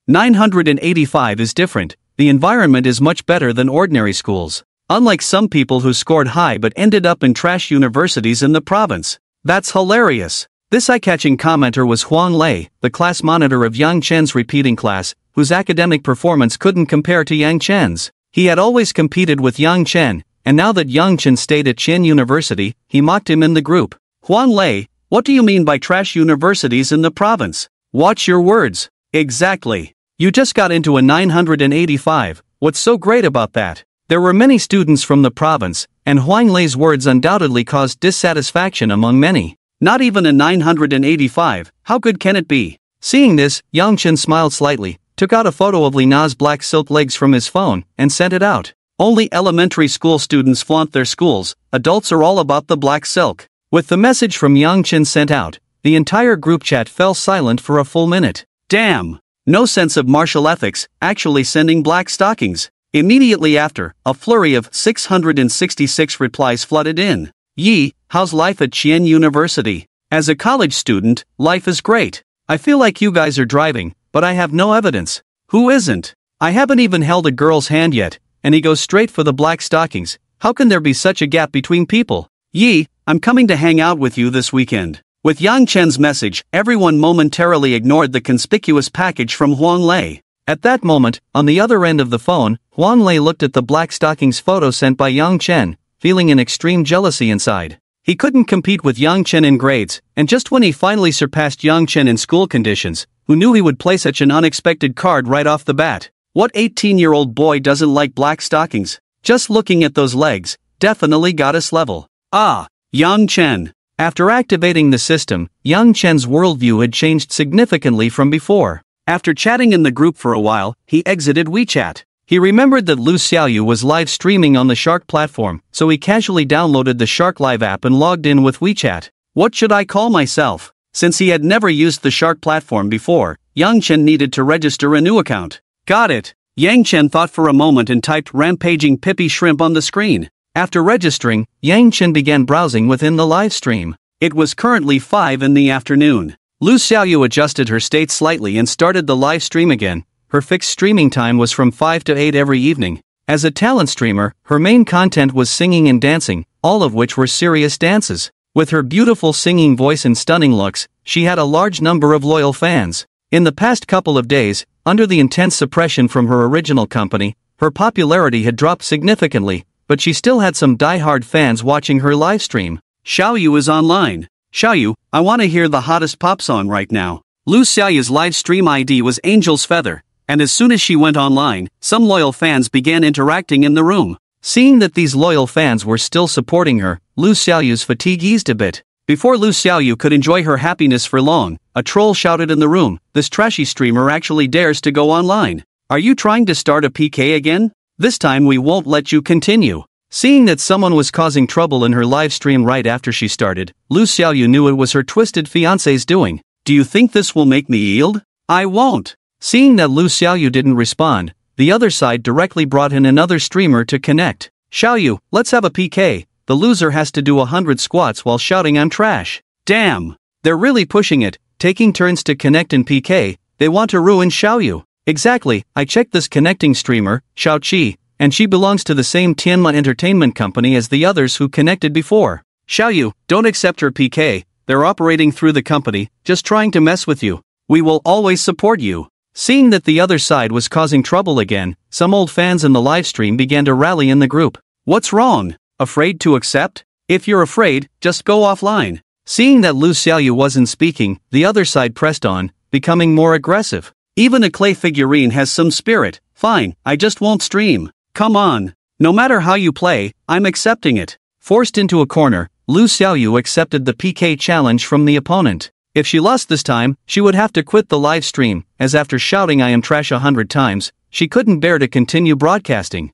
985 is different. The environment is much better than ordinary schools. Unlike some people who scored high but ended up in trash universities in the province. That's hilarious. This eye-catching commenter was Huang Lei, the class monitor of Yang Chen's repeating class, whose academic performance couldn't compare to Yang Chen's. He had always competed with Yang Chen, and now that Yang Chen stayed at Qian University, he mocked him in the group. Huang Lei, what do you mean by trash universities in the province? Watch your words. Exactly. You just got into a 985, what's so great about that? There were many students from the province, and Huang Lei's words undoubtedly caused dissatisfaction among many. Not even a 985, how good can it be? Seeing this, Yang Chen smiled slightly, took out a photo of Li Na's black silk legs from his phone, and sent it out. Only elementary school students flaunt their schools, adults are all about the black silk. With the message from Yang Chen sent out, the entire group chat fell silent for a full minute. Damn! No sense of martial ethics, actually sending black stockings. Immediately after, a flurry of 666 replies flooded in. Yi, how's life at Qian University? As a college student, life is great. I feel like you guys are driving, but I have no evidence. Who isn't? I haven't even held a girl's hand yet, and he goes straight for the black stockings. How can there be such a gap between people? Yi, I'm coming to hang out with you this weekend. With Yang Chen's message, everyone momentarily ignored the conspicuous package from Huang Lei. At that moment, on the other end of the phone, Huang Lei looked at the black stockings photo sent by Yang Chen, feeling an extreme jealousy inside. He couldn't compete with Yang Chen in grades, and just when he finally surpassed Yang Chen in school conditions, who knew he would play such an unexpected card right off the bat? What 18-year-old boy doesn't like black stockings? Just looking at those legs, definitely goddess level. Ah, Yang Chen. After activating the system, Yang Chen's worldview had changed significantly from before. After chatting in the group for a while, he exited WeChat. He remembered that Lu Xiaoyu was live streaming on the Shark platform, so he casually downloaded the Shark Live app and logged in with WeChat. What should I call myself? Since he had never used the Shark platform before, Yang Chen needed to register a new account. Got it. Yang Chen thought for a moment and typed rampaging Pippi Shrimp on the screen. After registering, Yang Chen began browsing within the live stream. It was currently 5 in the afternoon. Lu Xiaoyu adjusted her state slightly and started the live stream again. Her fixed streaming time was from 5 to 8 every evening. As a talent streamer, her main content was singing and dancing, all of which were serious dances. With her beautiful singing voice and stunning looks, she had a large number of loyal fans. In the past couple of days, under the intense suppression from her original company, her popularity had dropped significantly, but she still had some die-hard fans watching her live stream. Xiaoyu is online. Xiaoyu, I want to hear the hottest pop song right now. Lu Xiaoyu's live stream ID was Angel's Feather, and as soon as she went online, some loyal fans began interacting in the room. Seeing that these loyal fans were still supporting her, Lu Xiaoyu's fatigue eased a bit. Before Lu Xiaoyu could enjoy her happiness for long, a troll shouted in the room, "This trashy streamer actually dares to go online. Are you trying to start a PK again? This time we won't let you continue." Seeing that someone was causing trouble in her live stream right after she started, Lu Xiaoyu knew it was her twisted fiancé's doing. Do you think this will make me yield? I won't. Seeing that Lu Xiaoyu didn't respond, the other side directly brought in another streamer to connect. Xiaoyu, let's have a PK. The loser has to do 100 squats while shouting I'm trash. Damn. They're really pushing it, taking turns to connect in PK. They want to ruin Xiaoyu. Exactly, I checked this connecting streamer, Xiaoqi, and she belongs to the same Tianma Entertainment Company as the others who connected before. Xiaoyu, don't accept her PK, they're operating through the company, just trying to mess with you. We will always support you. Seeing that the other side was causing trouble again, some old fans in the livestream began to rally in the group. What's wrong? Afraid to accept? If you're afraid, just go offline. Seeing that Lu Xiaoyu wasn't speaking, the other side pressed on, becoming more aggressive. Even a clay figurine has some spirit. Fine, I just won't stream. Come on. No matter how you play, I'm accepting it. Forced into a corner, Lu Xiaoyu accepted the PK challenge from the opponent. If she lost this time, she would have to quit the live stream, as after shouting I am trash 100 times, she couldn't bear to continue broadcasting.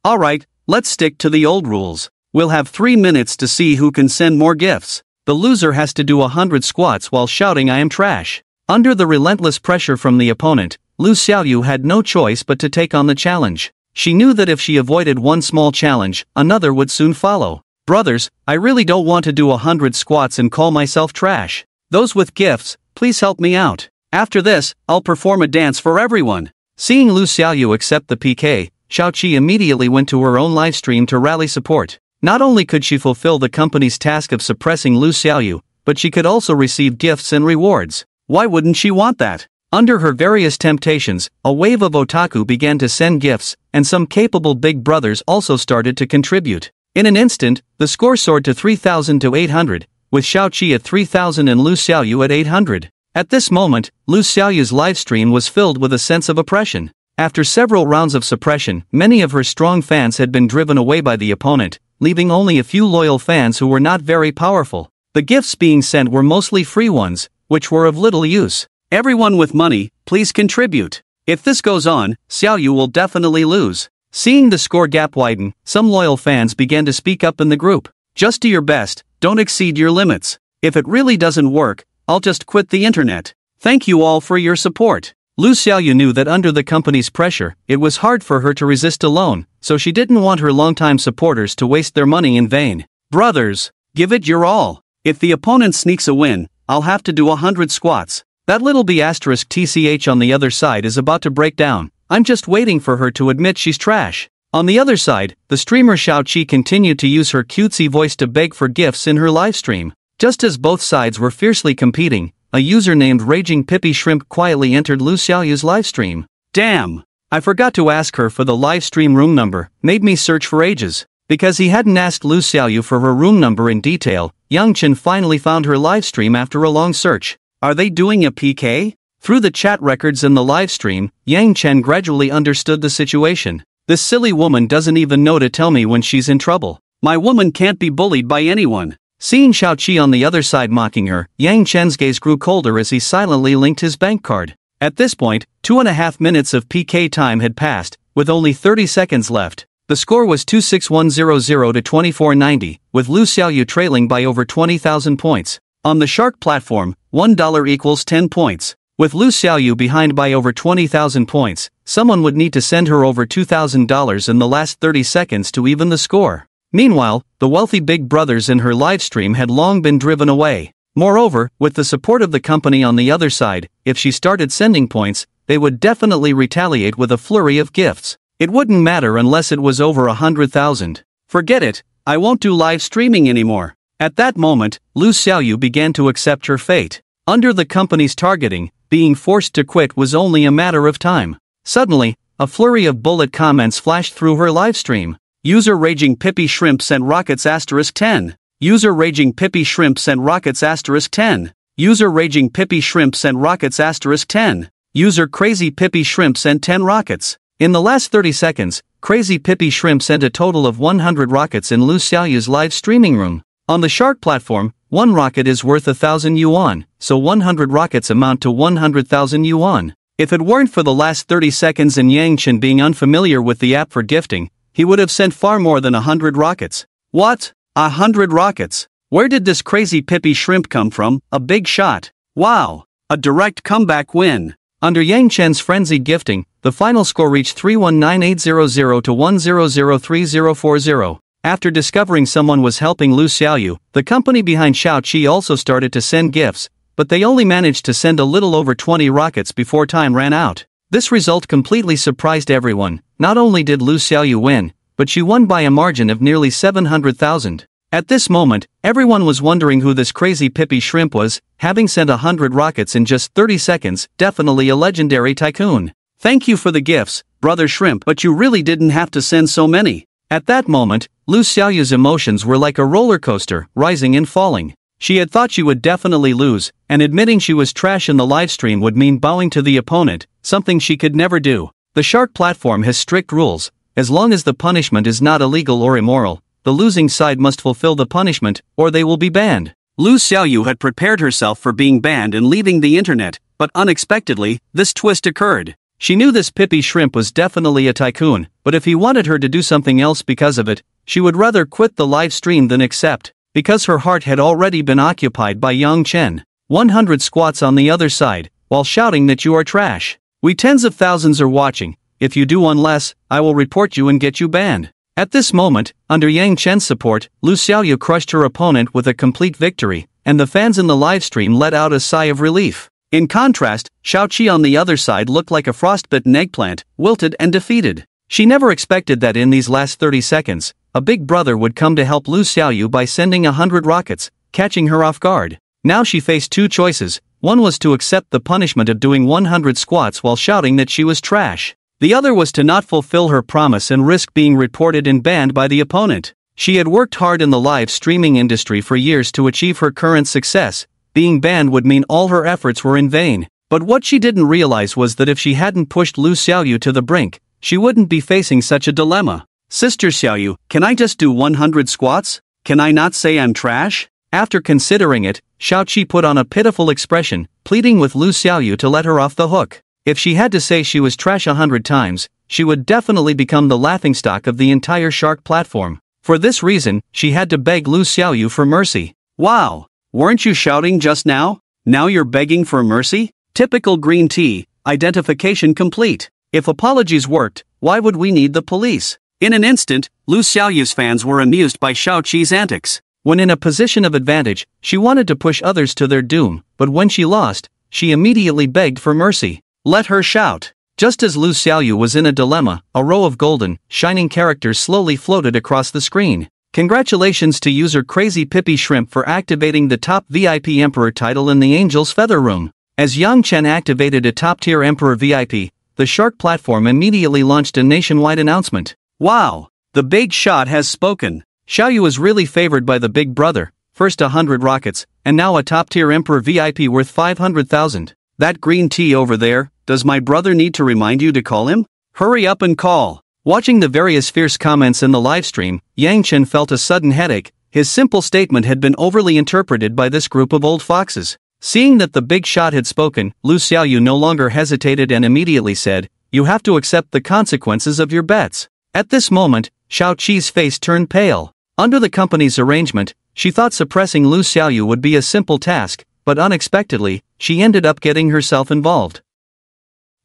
Alright, let's stick to the old rules. We'll have 3 minutes to see who can send more gifts. The loser has to do 100 squats while shouting I am trash. Under the relentless pressure from the opponent, Lu Xiaoyu had no choice but to take on the challenge. She knew that if she avoided one small challenge, another would soon follow. Brothers, I really don't want to do 100 squats and call myself trash. Those with gifts, please help me out. After this, I'll perform a dance for everyone. Seeing Lu Xiaoyu accept the PK, Xiaoqi immediately went to her own livestream to rally support. Not only could she fulfill the company's task of suppressing Lu Xiaoyu, but she could also receive gifts and rewards. Why wouldn't she want that? Under her various temptations, a wave of otaku began to send gifts, and some capable big brothers also started to contribute. In an instant, the score soared to 3,000 to 800, with Xiaoqi at 3,000 and Lu Xiaoyu at 800. At this moment, Lu Xiaoyu's livestream was filled with a sense of oppression. After several rounds of suppression, many of her strong fans had been driven away by the opponent, leaving only a few loyal fans who were not very powerful. The gifts being sent were mostly free ones, which were of little use. Everyone with money, please contribute. If this goes on, Xiaoyu will definitely lose. Seeing the score gap widen, some loyal fans began to speak up in the group. Just do your best, don't exceed your limits. If it really doesn't work, I'll just quit the internet. Thank you all for your support. Lu Xiaoyu knew that under the company's pressure, it was hard for her to resist alone, so she didn't want her longtime supporters to waste their money in vain. Brothers, give it your all. If the opponent sneaks a win, I'll have to do 100 squats. That little b** TCH on the other side is about to break down. I'm just waiting for her to admit she's trash. On the other side, the streamer Xiaoqi continued to use her cutesy voice to beg for gifts in her livestream. Just as both sides were fiercely competing, a user named Raging Pippi Shrimp quietly entered Lu Xiaoyu's livestream. Damn! I forgot to ask her for the livestream room number, made me search for ages. Because he hadn't asked Lu Xiaoyu for her room number in detail, Yang Chen finally found her livestream after a long search. Are they doing a PK? Through the chat records in the livestream, Yang Chen gradually understood the situation. This silly woman doesn't even know to tell me when she's in trouble. My woman can't be bullied by anyone. Seeing Xiaoqi on the other side mocking her, Yang Chen's gaze grew colder as he silently linked his bank card. At this point, 2.5 minutes of PK time had passed, with only 30 seconds left. The score was 26100 to 2490, with Lu Xiaoyu trailing by over 20,000 points. On the Shark platform, $1 equals 10 points. With Lu Xiaoyu behind by over 20,000 points, someone would need to send her over $2,000 in the last 30 seconds to even the score. Meanwhile, the wealthy big brothers in her livestream had long been driven away. Moreover, with the support of the company on the other side, if she started sending points, they would definitely retaliate with a flurry of gifts. It wouldn't matter unless it was over 100,000. Forget it, I won't do live streaming anymore. At that moment, Lu Xiaoyu began to accept her fate. Under the company's targeting, being forced to quit was only a matter of time. Suddenly, a flurry of bullet comments flashed through her livestream. User Raging Pippi Shrimp sent rockets *10. User Raging Pippi Shrimp sent rockets *10. User Raging Pippi Shrimp sent rockets *10. User Crazy Pippi Shrimp sent 10 rockets. In the last 30 seconds, Crazy Pippi Shrimp sent a total of 100 rockets in Lu Xiaoyu's live streaming room. On the Shark platform, one rocket is worth 1,000 yuan, so 100 rockets amount to 100,000 yuan. If it weren't for the last 30 seconds and Yang Chen being unfamiliar with the app for gifting, he would have sent far more than 100 rockets. What? 100 rockets? Where did this Crazy Pippi Shrimp come from? A big shot. Wow! A direct comeback win. Under Yang Chen's frenzied gifting, the final score reached 319,800 to 1003040. After discovering someone was helping Lu Xiaoyu, the company behind Shao-Chi also started to send gifts, but they only managed to send a little over 20 rockets before time ran out. This result completely surprised everyone. Not only did Lu Xiaoyu win, but she won by a margin of nearly 700,000. At this moment, everyone was wondering who this crazy Pippi Shrimp was, having sent 100 rockets in just 30 seconds, definitely a legendary tycoon. Thank you for the gifts, Brother Shrimp, but you really didn't have to send so many. At that moment, Lu Xiaoyu's emotions were like a roller coaster, rising and falling. She had thought she would definitely lose, and admitting she was trash in the livestream would mean bowing to the opponent, something she could never do. The Shark platform has strict rules. As long as the punishment is not illegal or immoral, the losing side must fulfill the punishment, or they will be banned. Lu Xiaoyu had prepared herself for being banned and leaving the internet, but unexpectedly, this twist occurred. She knew this Pippi Shrimp was definitely a tycoon, but if he wanted her to do something else because of it, she would rather quit the live stream than accept, because her heart had already been occupied by Yang Chen. 100 squats on the other side, while shouting that you are trash. We tens of thousands are watching. If you do one less, I will report you and get you banned. At this moment, under Yang Chen's support, Lu Xiaoyu crushed her opponent with a complete victory, and the fans in the livestream let out a sigh of relief. In contrast, Shao-Chi on the other side looked like a frostbitten eggplant, wilted and defeated. She never expected that in these last 30 seconds, a big brother would come to help Lu Xiaoyu by sending 100 rockets, catching her off guard. Now she faced two choices. One was to accept the punishment of doing 100 squats while shouting that she was trash. The other was to not fulfill her promise and risk being reported and banned by the opponent. She had worked hard in the live streaming industry for years to achieve her current success. Being banned would mean all her efforts were in vain. But what she didn't realize was that if she hadn't pushed Lu Xiaoyu to the brink, she wouldn't be facing such a dilemma. Sister Xiaoyu, can I just do 100 squats? Can I not say I'm trash? After considering it, Shao-Chi put on a pitiful expression, pleading with Lu Xiaoyu to let her off the hook. If she had to say she was trash 100 times, she would definitely become the laughingstock of the entire Shark platform. For this reason, she had to beg Lu Xiaoyu for mercy. Wow! Weren't you shouting just now? Now you're begging for mercy? Typical green tea, identification complete. If apologies worked, why would we need the police? In an instant, Lu Xiaoyu's fans were amused by Shao-Chi's antics. When in a position of advantage, she wanted to push others to their doom, but when she lost, she immediately begged for mercy. Let her shout. Just as Lu Xiaoyu was in a dilemma, a row of golden, shining characters slowly floated across the screen. Congratulations to user Crazy Pippi Shrimp for activating the top VIP Emperor title in the Angel's Feather Room. As Yang Chen activated a top-tier Emperor VIP, the Shark platform immediately launched a nationwide announcement. Wow! The big shot has spoken. Xiaoyu is really favored by the big brother, first 100 rockets, and now a top-tier Emperor VIP worth 500,000. That green tea over there, does my brother need to remind you to call him? Hurry up and call. Watching the various fierce comments in the livestream, Yang Chen felt a sudden headache. His simple statement had been overly interpreted by this group of old foxes. Seeing that the big shot had spoken, Lu Xiaoyu no longer hesitated and immediately said, "You have to accept the consequences of your bets." At this moment, Shao-Chi's face turned pale. Under the company's arrangement, she thought suppressing Lu Xiaoyu would be a simple task, but unexpectedly, she ended up getting herself involved.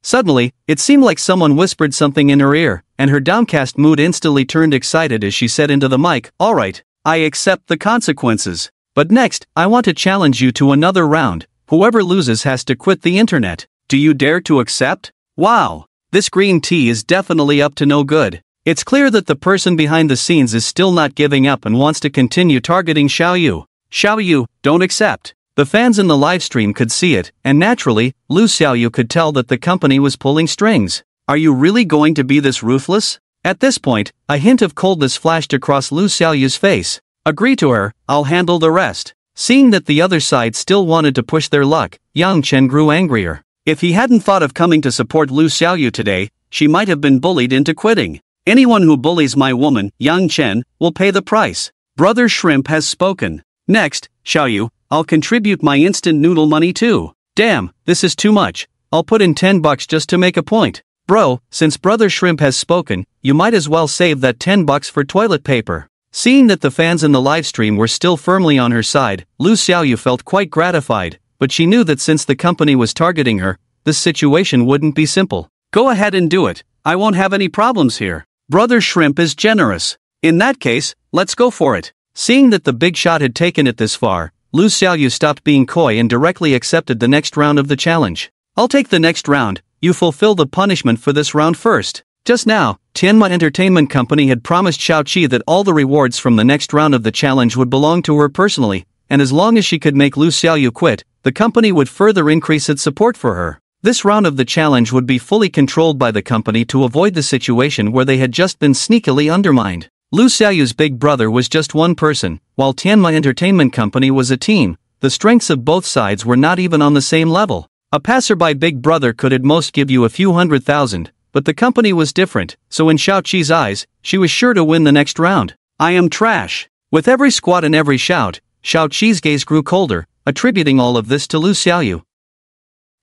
Suddenly, it seemed like someone whispered something in her ear, and her downcast mood instantly turned excited as she said into the mic, "Alright, I accept the consequences. But next, I want to challenge you to another round. Whoever loses has to quit the internet. Do you dare to accept?" Wow! This green tea is definitely up to no good. It's clear that the person behind the scenes is still not giving up and wants to continue targeting Xiaoyu. Xiaoyu, don't accept. The fans in the livestream could see it, and naturally, Lu Xiaoyu could tell that the company was pulling strings. Are you really going to be this ruthless? At this point, a hint of coldness flashed across Lu Xiaoyu's face. Agree to her, I'll handle the rest. Seeing that the other side still wanted to push their luck, Yang Chen grew angrier. If he hadn't thought of coming to support Lu Xiaoyu today, she might have been bullied into quitting. Anyone who bullies my woman, Yang Chen, will pay the price. Brother Shrimp has spoken. Next, Xiaoyu, I'll contribute my instant noodle money too. Damn, this is too much. I'll put in $10 just to make a point. Bro, since Brother Shrimp has spoken, you might as well save that $10 for toilet paper. Seeing that the fans in the livestream were still firmly on her side, Lu Xiaoyu felt quite gratified, but she knew that since the company was targeting her, this situation wouldn't be simple. Go ahead and do it. I won't have any problems here. Brother Shrimp is generous. In that case, let's go for it. Seeing that the big shot had taken it this far, Lu Xiaoyu stopped being coy and directly accepted the next round of the challenge. I'll take the next round, you fulfill the punishment for this round first. Just now, Tianma Entertainment Company had promised Xiaoqi that all the rewards from the next round of the challenge would belong to her personally, and as long as she could make Lu Xiaoyu quit, the company would further increase its support for her. This round of the challenge would be fully controlled by the company to avoid the situation where they had just been sneakily undermined. Lu Xiaoyu's big brother was just one person, while Tianma Entertainment Company was a team. The strengths of both sides were not even on the same level. A passerby big brother could at most give you a few 100,000, but the company was different, so in Xiaoqi's eyes, she was sure to win the next round. I am trash. With every squat and every shout, Xiaoqi's gaze grew colder, attributing all of this to Lu Xiaoyu.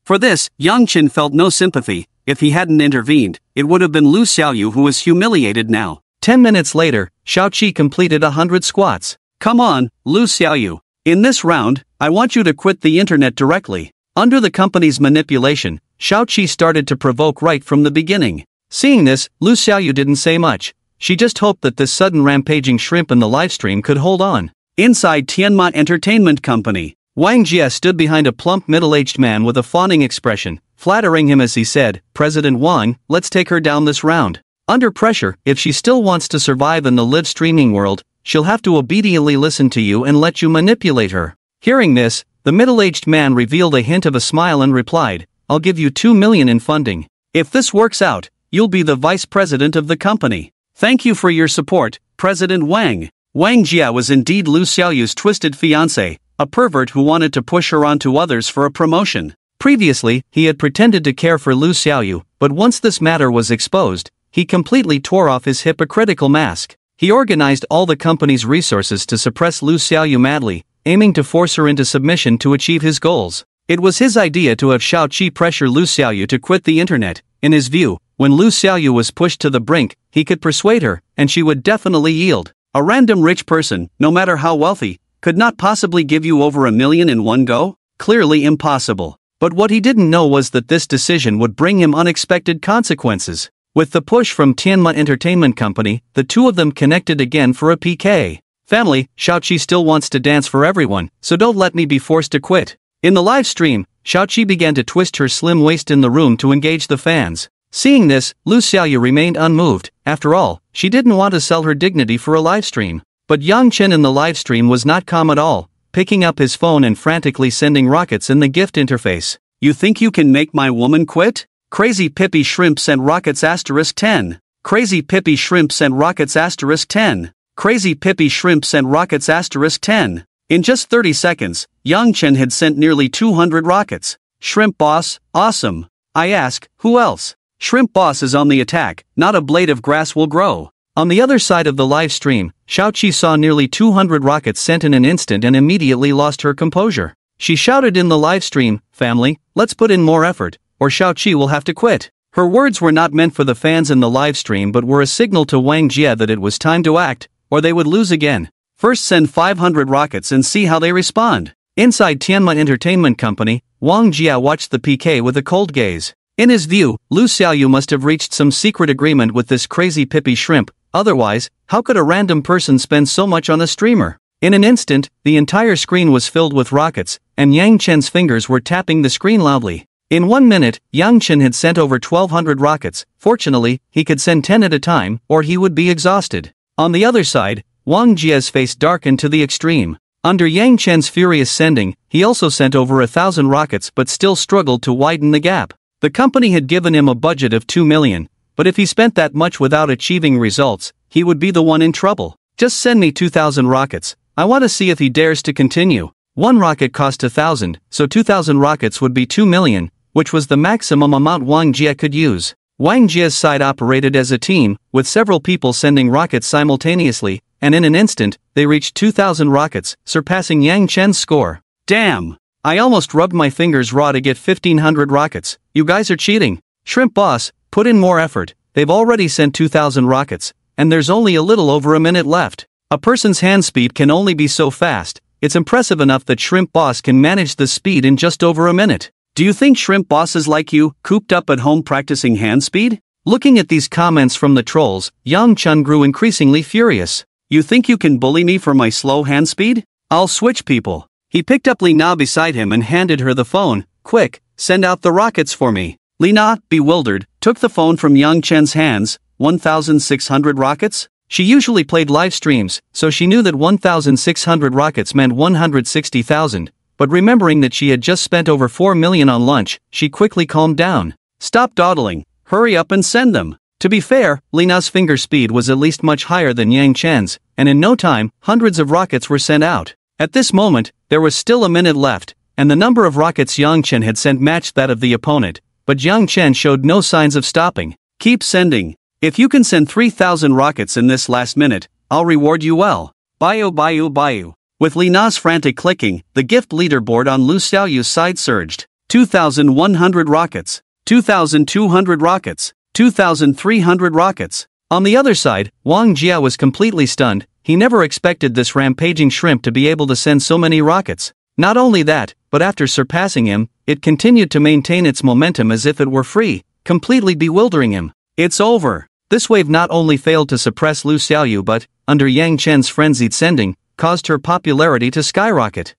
For this, Yang Chen felt no sympathy. If he hadn't intervened, it would have been Lu Xiaoyu who was humiliated now. 10 minutes later, Xiaoqi completed 100 squats. Come on, Lu Xiaoyu. In this round, I want you to quit the internet directly. Under the company's manipulation, Xiaoqi started to provoke right from the beginning. Seeing this, Lu Xiaoyu didn't say much. She just hoped that this sudden rampaging shrimp in the livestream could hold on. Inside Tianma Entertainment Company, Wang Jie stood behind a plump middle-aged man with a fawning expression, flattering him as he said, President Wang, let's take her down this round. Under pressure, if she still wants to survive in the live streaming world, she'll have to obediently listen to you and let you manipulate her. Hearing this, the middle-aged man revealed a hint of a smile and replied, I'll give you 2 million in funding. If this works out, you'll be the vice president of the company. Thank you for your support, President Wang. Wang Jie was indeed Lu Xiaoyu's twisted fiancé, a pervert who wanted to push her onto others for a promotion. Previously, he had pretended to care for Lu Xiaoyu, but once this matter was exposed, he completely tore off his hypocritical mask. He organized all the company's resources to suppress Lu Xiaoyu madly, aiming to force her into submission to achieve his goals. It was his idea to have Xiaoqi pressure Lu Xiaoyu to quit the internet. In his view, when Lu Xiaoyu was pushed to the brink, he could persuade her, and she would definitely yield. A random rich person, no matter how wealthy, could not possibly give you over 1 million in one go? Clearly impossible. But what he didn't know was that this decision would bring him unexpected consequences. With the push from Tianma Entertainment Company, the two of them connected again for a PK. Family, Xiaoqi still wants to dance for everyone, so don't let me be forced to quit. In the live stream, Xiaoqi began to twist her slim waist in the room to engage the fans. Seeing this, Lu Xiaoyu remained unmoved. After all, she didn't want to sell her dignity for a live stream. But Yang Chen in the live stream was not calm at all, picking up his phone and frantically sending rockets in the gift interface. You think you can make my woman quit? Crazy Pippi Shrimp sent rockets *10. Crazy Pippi Shrimp sent rockets *10. Crazy Pippi Shrimp sent rockets *10. In just 30 seconds, Yang Chen had sent nearly 200 rockets. Shrimp Boss, awesome. I ask, who else? Shrimp Boss is on the attack, not a blade of grass will grow. On the other side of the live stream, Xiaoqi saw nearly 200 rockets sent in an instant and immediately lost her composure. She shouted in the live stream, family, let's put in more effort, or Xiaoqi will have to quit. Her words were not meant for the fans in the live stream but were a signal to Wang Jie that it was time to act, or they would lose again. First send 500 rockets and see how they respond. Inside Tianma Entertainment Company, Wang Jie watched the PK with a cold gaze. In his view, Lu Xiaoyu must have reached some secret agreement with this crazy Pippi Shrimp, otherwise, how could a random person spend so much on a streamer? In an instant, the entire screen was filled with rockets, and Yang Chen's fingers were tapping the screen loudly. In 1 minute, Yang Chen had sent over 1,200 rockets. Fortunately, he could send 10 at a time, or he would be exhausted. On the other side, Wang Jie's face darkened to the extreme. Under Yang Chen's furious sending, he also sent over 1,000 rockets but still struggled to widen the gap. The company had given him a budget of 2 million, but if he spent that much without achieving results, he would be the one in trouble. Just send me 2,000 rockets. I want to see if he dares to continue. One rocket cost 1,000, so 2,000 rockets would be 2 million, which was the maximum amount Wang Jie could use. Wang Jie's side operated as a team, with several people sending rockets simultaneously, and in an instant, they reached 2,000 rockets, surpassing Yang Chen's score. Damn! I almost rubbed my fingers raw to get 1,500 rockets. You guys are cheating. Shrimp Boss, put in more effort. They've already sent 2,000 rockets, and there's only a little over a minute left. A person's hand speed can only be so fast. It's impressive enough that Shrimp Boss can manage the speed in just over a minute. Do you think shrimp bosses like you, cooped up at home practicing hand speed? Looking at these comments from the trolls, Yang Chen grew increasingly furious. You think you can bully me for my slow hand speed? I'll switch people. He picked up Li Na beside him and handed her the phone. Quick, send out the rockets for me. Li Na, bewildered, took the phone from Yang Chen's hands. 1,600 rockets? She usually played live streams, so she knew that 1,600 rockets meant 160,000, but remembering that she had just spent over 4 million on lunch, she quickly calmed down. Stop dawdling, hurry up and send them. To be fair, Li Na's finger speed was at least much higher than Yang Chen's, and in no time, hundreds of rockets were sent out. At this moment, there was still a minute left, and the number of rockets Yang Chen had sent matched that of the opponent, but Yang Chen showed no signs of stopping. Keep sending. If you can send 3,000 rockets in this last minute, I'll reward you well. Bayu. With Li Na's frantic clicking, the gift leaderboard on Lu Xiaoyu's side surged. 2,100 rockets. 2,200 rockets. 2,300 rockets. On the other side, Wang Jia was completely stunned. He never expected this rampaging shrimp to be able to send so many rockets. Not only that, but after surpassing him, it continued to maintain its momentum as if it were free, completely bewildering him. It's over. This wave not only failed to suppress Lu Xiaoyu but, under Yang Chen's frenzied sending, caused her popularity to skyrocket.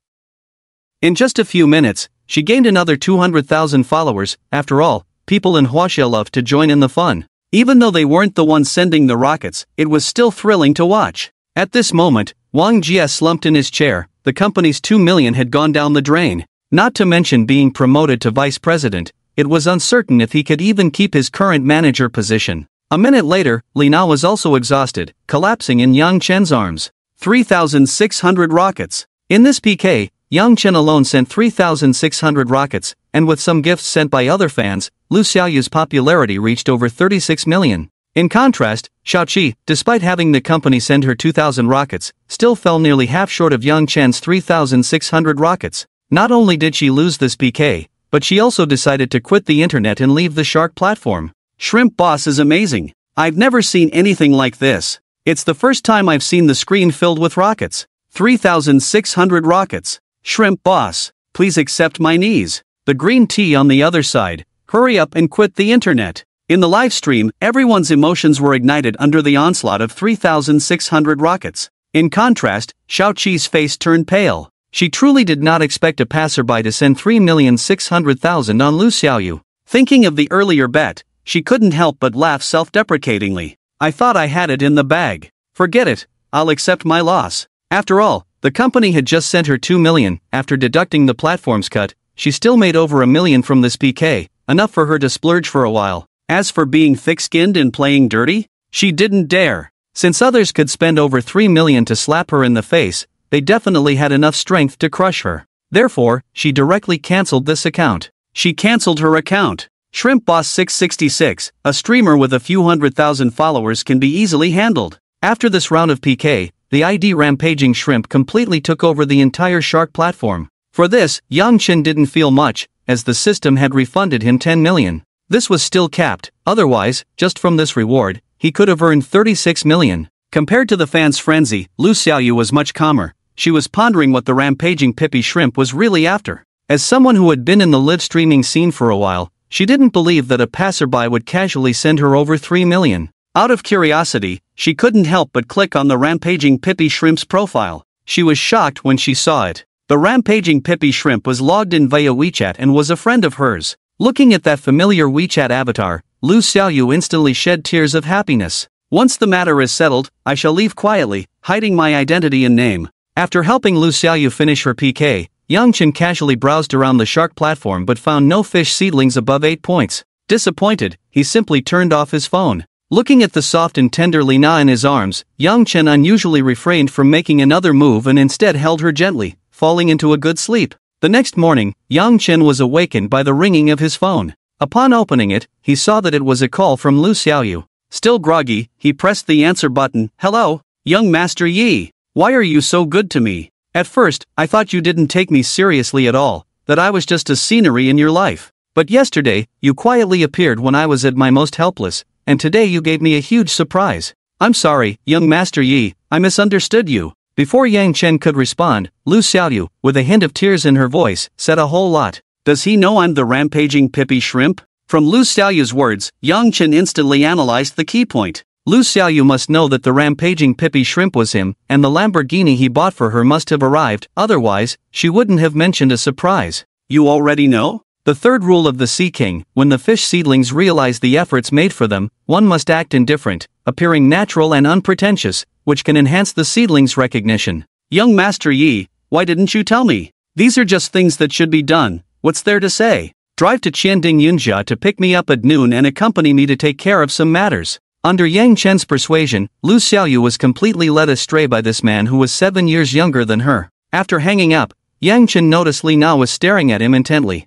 In just a few minutes, she gained another 200,000 followers. After all, people in Huaxia love to join in the fun. Even though they weren't the ones sending the rockets, it was still thrilling to watch. At this moment, Wang Jia slumped in his chair. The company's 2 million had gone down the drain. Not to mention being promoted to vice president, it was uncertain if he could even keep his current manager position. A minute later, Li Na was also exhausted, collapsing in Yang Chen's arms. 3,600 rockets. In this PK, Yang Chen alone sent 3,600 rockets, and with some gifts sent by other fans, Lu Xiaoyu's popularity reached over 36 million. In contrast, Xiao Qi, despite having the company send her 2,000 rockets, still fell nearly half short of Yang Chen's 3,600 rockets. Not only did she lose this PK, but she also decided to quit the internet and leave the Shark platform. Shrimp Boss is amazing. I've never seen anything like this. It's the first time I've seen the screen filled with rockets. 3,600 rockets. Shrimp Boss, please accept my knees. The green tea on the other side. Hurry up and quit the internet. In the live stream, everyone's emotions were ignited under the onslaught of 3,600 rockets. In contrast, Xiao Qi's face turned pale. She truly did not expect a passerby to send 3,600,000 on Lu Xiaoyu. Thinking of the earlier bet, she couldn't help but laugh self-deprecatingly. I thought I had it in the bag. Forget it, I'll accept my loss. After all, the company had just sent her 2 million. After deducting the platform's cut, she still made over 1 million from this PK, enough for her to splurge for a while. As for being thick-skinned and playing dirty, she didn't dare. Since others could spend over 3 million to slap her in the face, they definitely had enough strength to crush her. Therefore, she directly cancelled this account. She cancelled her account. Shrimp Boss 666, a streamer with a few 100,000 followers, can be easily handled. After this round of PK, the ID rampaging shrimp completely took over the entire Shark platform. For this, Yang Chen didn't feel much, as the system had refunded him 10 million. This was still capped, otherwise, just from this reward, he could have earned 36 million. Compared to the fans' frenzy, Lu Xiaoyu was much calmer. She was pondering what the rampaging Pippi shrimp was really after. As someone who had been in the live streaming scene for a while, she didn't believe that a passerby would casually send her over 3 million. Out of curiosity, she couldn't help but click on the rampaging Pippi shrimp's profile. She was shocked when she saw it. The rampaging Pippi shrimp was logged in via WeChat and was a friend of hers. Looking at that familiar WeChat avatar, Lu Xiaoyu instantly shed tears of happiness. Once the matter is settled, I shall leave quietly, hiding my identity and name. After helping Lu Xiaoyu finish her PK, Yang Chen casually browsed around the Shark platform but found no fish seedlings above 8 points. Disappointed, he simply turned off his phone. Looking at the soft and tender Li Na in his arms, Yang Chen unusually refrained from making another move and instead held her gently, falling into a good sleep. The next morning, Yang Chen was awakened by the ringing of his phone. Upon opening it, he saw that it was a call from Lu Xiaoyu. Still groggy, he pressed the answer button. Hello, young Master Yi. Why are you so good to me? At first, I thought you didn't take me seriously at all, that I was just a scenery in your life. But yesterday, you quietly appeared when I was at my most helpless, and today you gave me a huge surprise. I'm sorry, young Master Yi, I misunderstood you. Before Yang Chen could respond, Lu Xiaoyu, with a hint of tears in her voice, said a whole lot. Does he know I'm the rampaging Pippi Shrimp? From Lu Xiaoyu's words, Yang Chen instantly analyzed the key point. Lu Xiaoyu must know that the rampaging Pippi Shrimp was him, and the Lamborghini he bought for her must have arrived, otherwise, she wouldn't have mentioned a surprise. You already know? The third rule of the Sea King: when the fish seedlings realize the efforts made for them, one must act indifferent, appearing natural and unpretentious, which can enhance the seedling's recognition. Young Master Yi, why didn't you tell me? These are just things that should be done, what's there to say? Drive to Qianding Yunjia to pick me up at noon and accompany me to take care of some matters. Under Yang Chen's persuasion, Lu Xiaoyu was completely led astray by this man who was 7 years younger than her. After hanging up, Yang Chen noticed Li Na was staring at him intently.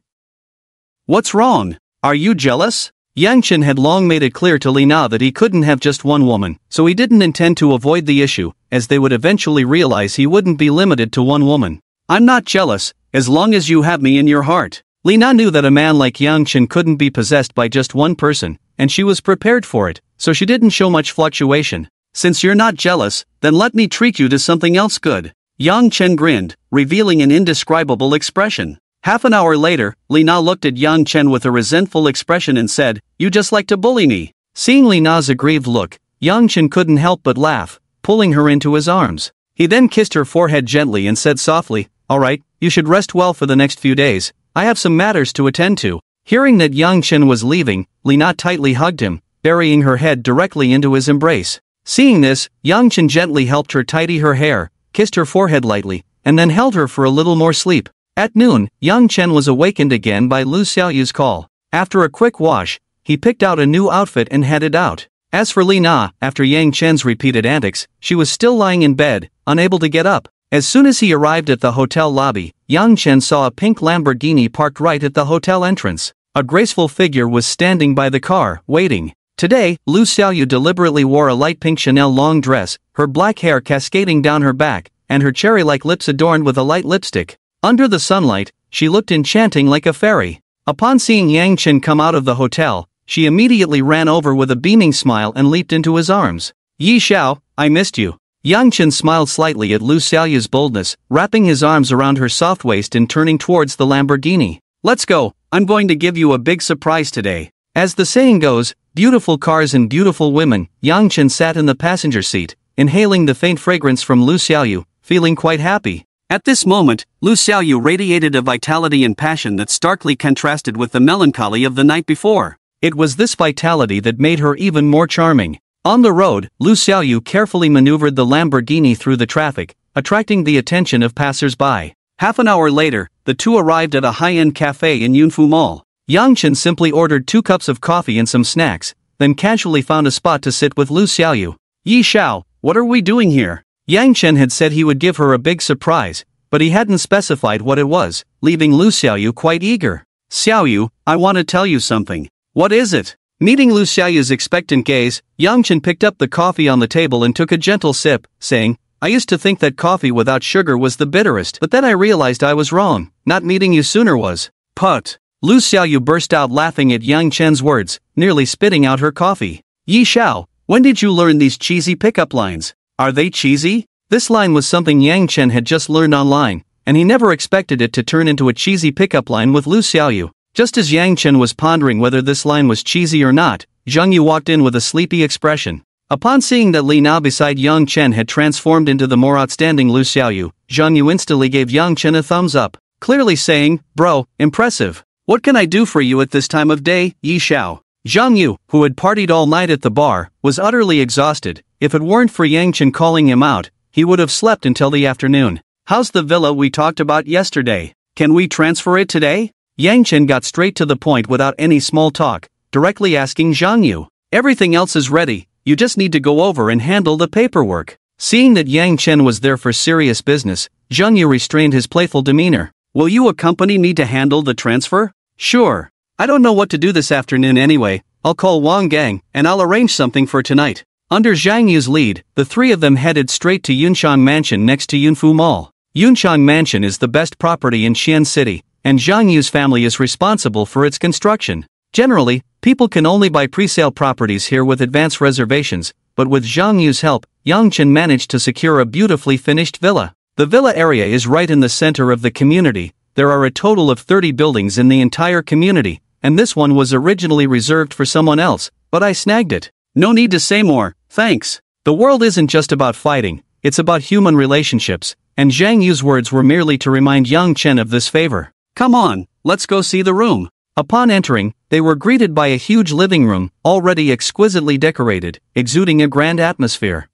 What's wrong? Are you jealous? Yang Chen had long made it clear to Li Na that he couldn't have just one woman, so he didn't intend to avoid the issue, as they would eventually realize he wouldn't be limited to one woman. I'm not jealous, as long as you have me in your heart. Li Na knew that a man like Yang Chen couldn't be possessed by just one person, and she was prepared for it, so she didn't show much fluctuation. Since you're not jealous, then let me treat you to something else good. Yang Chen grinned, revealing an indescribable expression. Half an hour later, Li Na looked at Yang Chen with a resentful expression and said, "You just like to bully me." Seeing Li Na's aggrieved look, Yang Chen couldn't help but laugh, pulling her into his arms. He then kissed her forehead gently and said softly, "Alright, you should rest well for the next few days. I have some matters to attend to." Hearing that Yang Chen was leaving, Li Na tightly hugged him, burying her head directly into his embrace. Seeing this, Yang Chen gently helped her tidy her hair, kissed her forehead lightly, and then held her for a little more sleep. At noon, Yang Chen was awakened again by Lu Xiaoyu's call. After a quick wash, he picked out a new outfit and headed out. As for Li Na, after Yang Chen's repeated antics, she was still lying in bed, unable to get up. As soon as he arrived at the hotel lobby, Yang Chen saw a pink Lamborghini parked right at the hotel entrance. A graceful figure was standing by the car, waiting. Today, Lu Xiaoyu deliberately wore a light pink Chanel long dress, her black hair cascading down her back, and her cherry-like lips adorned with a light lipstick. Under the sunlight, she looked enchanting like a fairy. Upon seeing Yang Chen come out of the hotel, she immediately ran over with a beaming smile and leaped into his arms. "Yi Xiao, I missed you." Yang Chen smiled slightly at Lu Xiaoyu's boldness, wrapping his arms around her soft waist and turning towards the Lamborghini. "Let's go, I'm going to give you a big surprise today." As the saying goes, beautiful cars and beautiful women, Yang Chen sat in the passenger seat, inhaling the faint fragrance from Lu Xiaoyu, feeling quite happy. At this moment, Lu Xiaoyu radiated a vitality and passion that starkly contrasted with the melancholy of the night before. It was this vitality that made her even more charming. On the road, Lu Xiaoyu carefully maneuvered the Lamborghini through the traffic, attracting the attention of passers-by. Half an hour later, the two arrived at a high-end cafe in Yunfu Mall. Yang Chen simply ordered 2 cups of coffee and some snacks, then casually found a spot to sit with Lu Xiaoyu. "Yi Xiao, what are we doing here?" Yang Chen had said he would give her a big surprise, but he hadn't specified what it was, leaving Lu Xiaoyu quite eager. "Xiaoyu, I want to tell you something." "What is it?" Meeting Lu Xiaoyu's expectant gaze, Yang Chen picked up the coffee on the table and took a gentle sip, saying, "I used to think that coffee without sugar was the bitterest, but then I realized I was wrong. Not meeting you sooner was." "Put." Lu Xiaoyu burst out laughing at Yang Chen's words, nearly spitting out her coffee. "Yi Xiao, when did you learn these cheesy pickup lines? Are they cheesy?" This line was something Yang Chen had just learned online, and he never expected it to turn into a cheesy pickup line with Lu Xiaoyu. Just as Yang Chen was pondering whether this line was cheesy or not, Zhang Yu walked in with a sleepy expression. Upon seeing that Li Na beside Yang Chen had transformed into the more outstanding Lu Xiaoyu, Zhang Yu instantly gave Yang Chen a thumbs up, clearly saying, "Bro, impressive. What can I do for you at this time of day, Yi Xiao?" Zhang Yu, who had partied all night at the bar, was utterly exhausted. If it weren't for Yang Chen calling him out, he would have slept until the afternoon. "How's the villa we talked about yesterday? Can we transfer it today?" Yang Chen got straight to the point without any small talk, directly asking Zhang Yu. "Everything else is ready, you just need to go over and handle the paperwork." Seeing that Yang Chen was there for serious business, Zhang Yu restrained his playful demeanor. "Will you accompany me to handle the transfer?" "Sure. I don't know what to do this afternoon anyway. I'll call Wang Gang, and I'll arrange something for tonight." Under Zhang Yu's lead, the three of them headed straight to Yunchang Mansion next to Yunfu Mall. Yunchang Mansion is the best property in Xian City, and Zhang Yu's family is responsible for its construction. Generally, people can only buy pre-sale properties here with advance reservations, but with Zhang Yu's help, Yang Chen managed to secure a beautifully finished villa. The villa area is right in the center of the community, there are a total of 30 buildings in the entire community, and this one was originally reserved for someone else, but I snagged it. No need to say more, thanks. The world isn't just about fighting, it's about human relationships, and Zhang Yu's words were merely to remind Yang Chen of this favor. Come on, let's go see the room. Upon entering, they were greeted by a huge living room, already exquisitely decorated, exuding a grand atmosphere.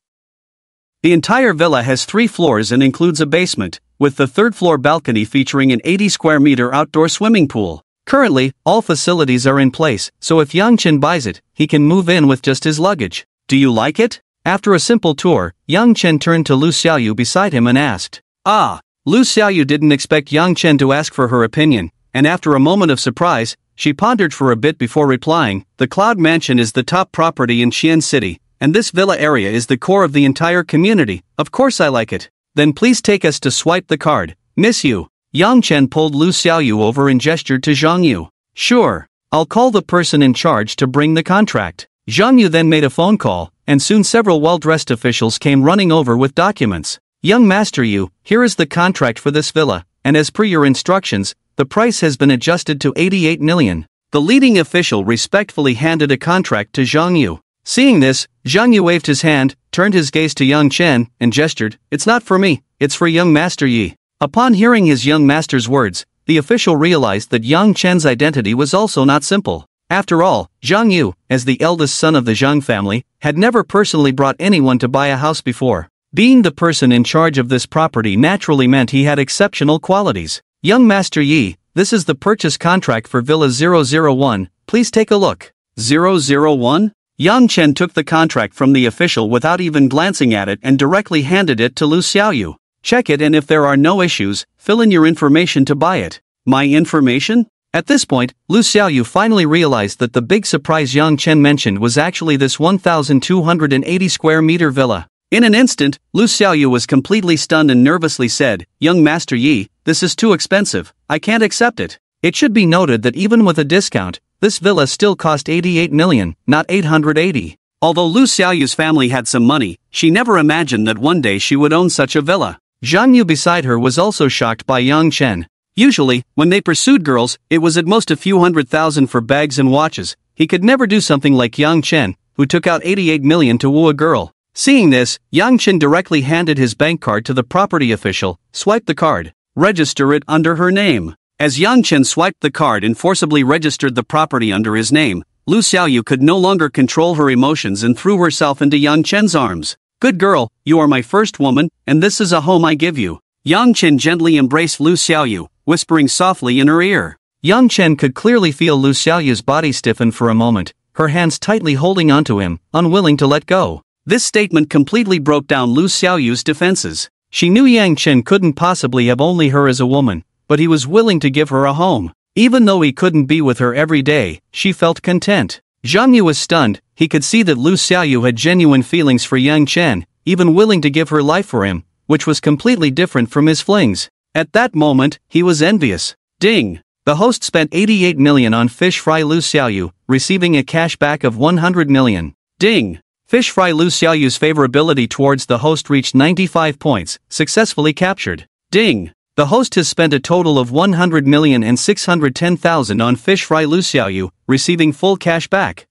The entire villa has 3 floors and includes a basement, with the 3rd floor balcony featuring an 80 square meter outdoor swimming pool. Currently, all facilities are in place, so if Yang Chen buys it, he can move in with just his luggage. Do you like it? After a simple tour, Yang Chen turned to Lu Xiaoyu beside him and asked. Lu Xiaoyu didn't expect Yang Chen to ask for her opinion, and after a moment of surprise, she pondered for a bit before replying, "The Cloud Mansion is the top property in Xi'an City, and this villa area is the core of the entire community. Of course I like it. Then please take us to swipe the card, Miss Yu." Yang Chen pulled Lu Xiaoyu over and gestured to Zhang Yu. "Sure. I'll call the person in charge to bring the contract." Zhang Yu then made a phone call, and soon several well-dressed officials came running over with documents. "Young Master Yu, here is the contract for this villa, and as per your instructions, the price has been adjusted to 88 million. The leading official respectfully handed a contract to Zhang Yu. Seeing this, Zhang Yu waved his hand, turned his gaze to Yang Chen, and gestured, "It's not for me, it's for young Master Yi." Upon hearing his young master's words, the official realized that Yang Chen's identity was also not simple. After all, Zhang Yu, as the eldest son of the Zhang family, had never personally brought anyone to buy a house before. Being the person in charge of this property naturally meant he had exceptional qualities. "Young Master Yi, this is the purchase contract for Villa 001, please take a look." 001? Yang Chen took the contract from the official without even glancing at it and directly handed it to Lu Xiaoyu. "Check it, and if there are no issues, fill in your information to buy it." "My information?" At this point, Lu Xiaoyu finally realized that the big surprise Yang Chen mentioned was actually this 1,280 square meter villa. In an instant, Lu Xiaoyu was completely stunned and nervously said, "Young Master Yi, this is too expensive, I can't accept it." It should be noted that even with a discount, this villa still cost 88 million, not 880. Although Lu Xiaoyu's family had some money, she never imagined that one day she would own such a villa. Zhang Yu beside her was also shocked by Yang Chen. Usually, when they pursued girls, it was at most a few $100,000 for bags and watches. He could never do something like Yang Chen, who took out 88 million to woo a girl. Seeing this, Yang Chen directly handed his bank card to the property official, swiped the card, register it under her name. As Yang Chen swiped the card and forcibly registered the property under his name, Lu Xiaoyu could no longer control her emotions and threw herself into Yang Chen's arms. "Good girl, you are my first woman, and this is a home I give you." Yang Chen gently embraced Lu Xiaoyu, whispering softly in her ear. Yang Chen could clearly feel Lu Xiaoyu's body stiffen for a moment, her hands tightly holding onto him, unwilling to let go. This statement completely broke down Lu Xiaoyu's defenses. She knew Yang Chen couldn't possibly have only her as a woman, but he was willing to give her a home. Even though he couldn't be with her every day, she felt content. Zhang Yu was stunned. He could see that Lu Xiaoyu had genuine feelings for Yang Chen, even willing to give her life for him, which was completely different from his flings. At that moment, he was envious. Ding! The host spent 88 million on fish fry Lu Xiaoyu, receiving a cash back of 100 million. Ding! Fish fry Lu Xiaoyu's favorability towards the host reached 95 points, successfully captured. Ding! The host has spent a total of 100 million and 610,000 on fish fry Lu Xiaoyu, receiving full cash back.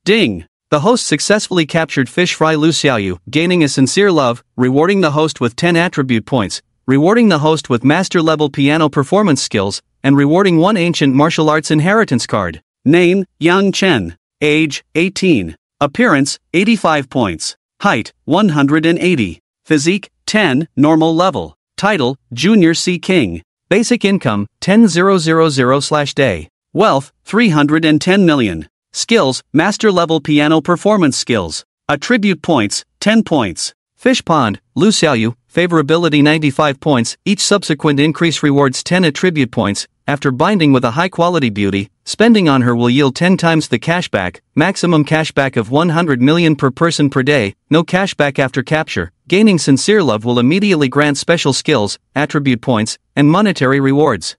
Ding! The host successfully captured fish fry Lu Xiaoyu, gaining a sincere love, rewarding the host with 10 attribute points, rewarding the host with master-level piano performance skills, and rewarding one ancient martial arts inheritance card. Name, Yang Chen. Age, 18. Appearance, 85 points. Height, 180. Physique, 10, normal level. Title, Junior Sea King. Basic income, 10,000/day. Wealth, 310 million. Skills, master-level piano performance skills. Attribute points, 10 points. Fish Pond, Lu Xiaoyu, favorability 95 points, each subsequent increase rewards 10 attribute points. After binding with a high-quality beauty, spending on her will yield 10 times the cashback, maximum cashback of 100 million per person per day, no cashback after capture. Gaining sincere love will immediately grant special skills, attribute points, and monetary rewards.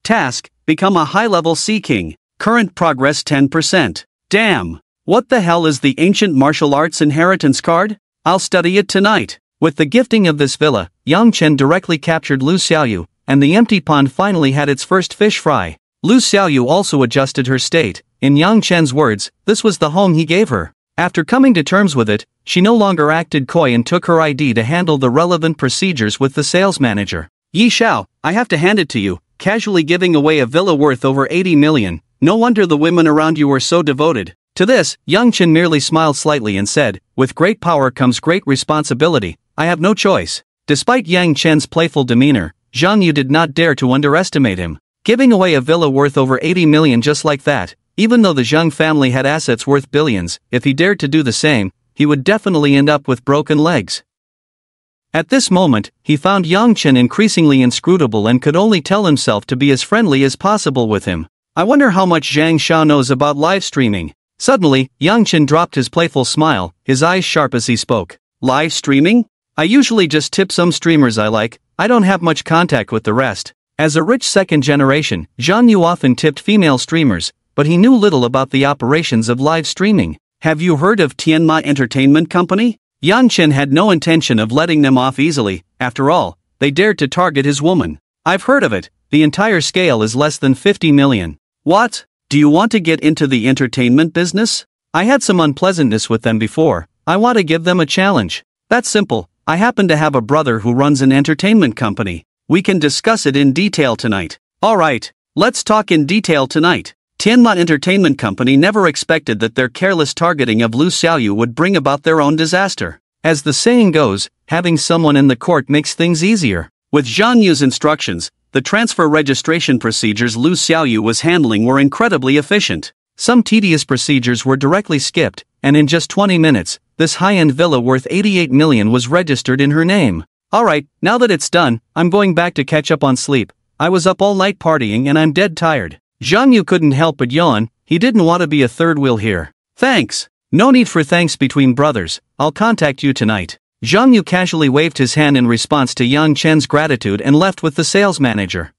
Task, become a high-level Sea King. Current progress 10%. Damn! What the hell is the ancient martial arts inheritance card? I'll study it tonight. With the gifting of this villa, Yang Chen directly captured Lu Xiaoyu, and the empty pond finally had its first fish fry. Lu Xiaoyu also adjusted her state. In Yang Chen's words, this was the home he gave her. After coming to terms with it, she no longer acted coy and took her ID to handle the relevant procedures with the sales manager. Yi Xiao, I have to hand it to you, casually giving away a villa worth over 80 million. No wonder the women around you were so devoted. To this, Yang Chen merely smiled slightly and said, with great power comes great responsibility, I have no choice. Despite Yang Chen's playful demeanor, Zhang Yu did not dare to underestimate him. Giving away a villa worth over 80 million just like that, even though the Zhang family had assets worth billions, if he dared to do the same, he would definitely end up with broken legs. At this moment, he found Yang Chen increasingly inscrutable and could only tell himself to be as friendly as possible with him. I wonder how much Zhang Xiao knows about live streaming. Suddenly, Yang Chen dropped his playful smile, his eyes sharp as he spoke. Live streaming? I usually just tip some streamers I like, I don't have much contact with the rest. As a rich second generation, Zhang Yu often tipped female streamers, but he knew little about the operations of live streaming. Have you heard of Tianma Entertainment Company? Yang Chen had no intention of letting them off easily. After all, they dared to target his woman. I've heard of it, the entire scale is less than 50 million. What? Do you want to get into the entertainment business? I had some unpleasantness with them before, I want to give them a challenge. That's simple, I happen to have a brother who runs an entertainment company. We can discuss it in detail tonight. Alright, let's talk in detail tonight. Tianma Entertainment Company never expected that their careless targeting of Lu Xiaoyu would bring about their own disaster. As the saying goes, having someone in the court makes things easier. With Zhang Yu's instructions, the transfer registration procedures Lu Xiaoyu was handling were incredibly efficient. Some tedious procedures were directly skipped, and in just 20 minutes, this high-end villa worth 88 million was registered in her name. Alright, now that it's done, I'm going back to catch up on sleep. I was up all night partying and I'm dead tired. Zhang Yu couldn't help but yawn, he didn't want to be a third wheel here. Thanks. No need for thanks between brothers, I'll contact you tonight. Zhang Yu casually waved his hand in response to Yang Chen's gratitude and left with the sales manager.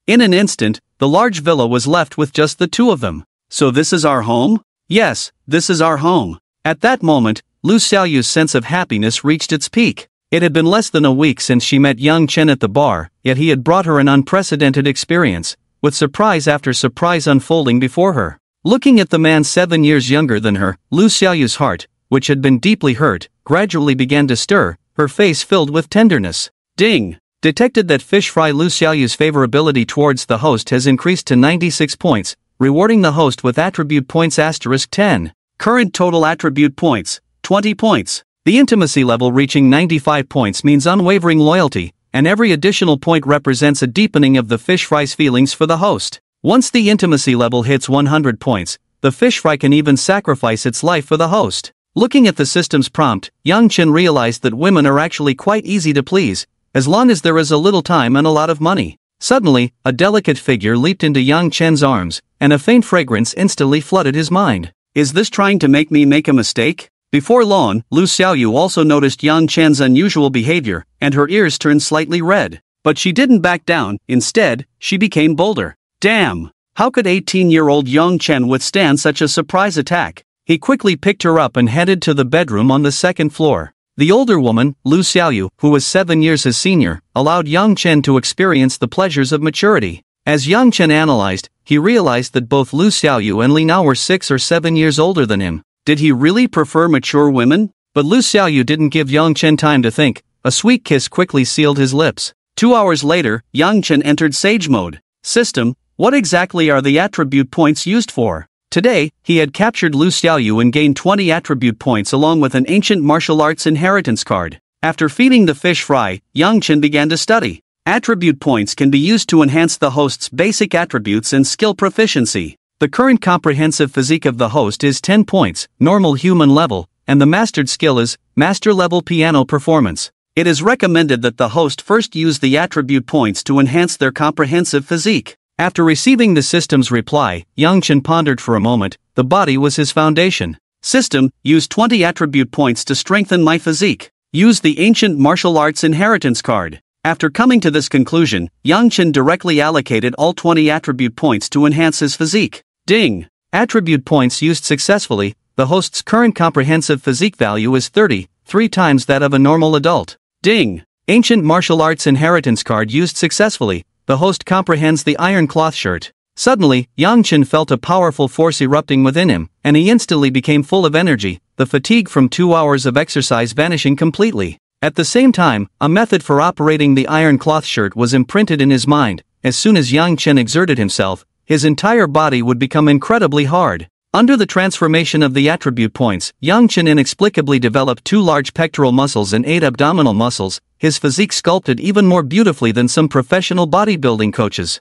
In an instant, the large villa was left with just the two of them. So this is our home? Yes, this is our home. At that moment, Lu Xiaoyu's sense of happiness reached its peak. It had been less than a week since she met Yang Chen at the bar, yet he had brought her an unprecedented experience, with surprise after surprise unfolding before her. Looking at the man 7 years younger than her, Lu Xiaoyu's heart, which had been deeply hurt, gradually began to stir, her face filled with tenderness. Ding! Detected that fish fry Lu Xiaoyu's favorability towards the host has increased to 96 points, rewarding the host with attribute points *10. Current total attribute points, 20 points. The intimacy level reaching 95 points means unwavering loyalty, and every additional point represents a deepening of the fish fry's feelings for the host. Once the intimacy level hits 100 points, the fish fry can even sacrifice its life for the host. Looking at the system's prompt, Yang Chen realized that women are actually quite easy to please, as long as there is a little time and a lot of money. Suddenly, a delicate figure leaped into Yang Chen's arms, and a faint fragrance instantly flooded his mind. Is this trying to make me make a mistake? Before long, Lu Xiaoyu also noticed Yang Chen's unusual behavior, and her ears turned slightly red. But she didn't back down, instead, she became bolder. Damn! How could 18-year-old Yang Chen withstand such a surprise attack? He quickly picked her up and headed to the bedroom on the second floor. The older woman, Lu Xiaoyu, who was 7 years his senior, allowed Yang Chen to experience the pleasures of maturity. As Yang Chen analyzed, he realized that both Lu Xiaoyu and Li Nao were 6 or 7 years older than him. Did he really prefer mature women? But Lu Xiaoyu didn't give Yang Chen time to think. A sweet kiss quickly sealed his lips. 2 hours later, Yang Chen entered Sage Mode. System, what exactly are the attribute points used for? Today, he had captured Lu Xiaoyu and gained 20 attribute points along with an ancient martial arts inheritance card. After feeding the fish fry, Yang Chen began to study. Attribute points can be used to enhance the host's basic attributes and skill proficiency. The current comprehensive physique of the host is 10 points, normal human level, and the mastered skill is master level piano performance. It is recommended that the host first use the attribute points to enhance their comprehensive physique. After receiving the system's reply, Yang Chen pondered for a moment. The body was his foundation. System, use 20 attribute points to strengthen my physique. Use the ancient martial arts inheritance card. After coming to this conclusion, Yang Chen directly allocated all 20 attribute points to enhance his physique. Ding! Attribute points used successfully. The host's current comprehensive physique value is 30, 3 times that of a normal adult. Ding! Ancient martial arts inheritance card used successfully. The host comprehends the iron cloth shirt. Suddenly, Yang Chen felt a powerful force erupting within him, and he instantly became full of energy, the fatigue from 2 hours of exercise vanishing completely. At the same time, a method for operating the iron cloth shirt was imprinted in his mind. As soon as Yang Chen exerted himself, his entire body would become incredibly hard. Under the transformation of the attribute points, Yang Chen inexplicably developed 2 large pectoral muscles and 8 abdominal muscles, his physique sculpted even more beautifully than some professional bodybuilding coaches.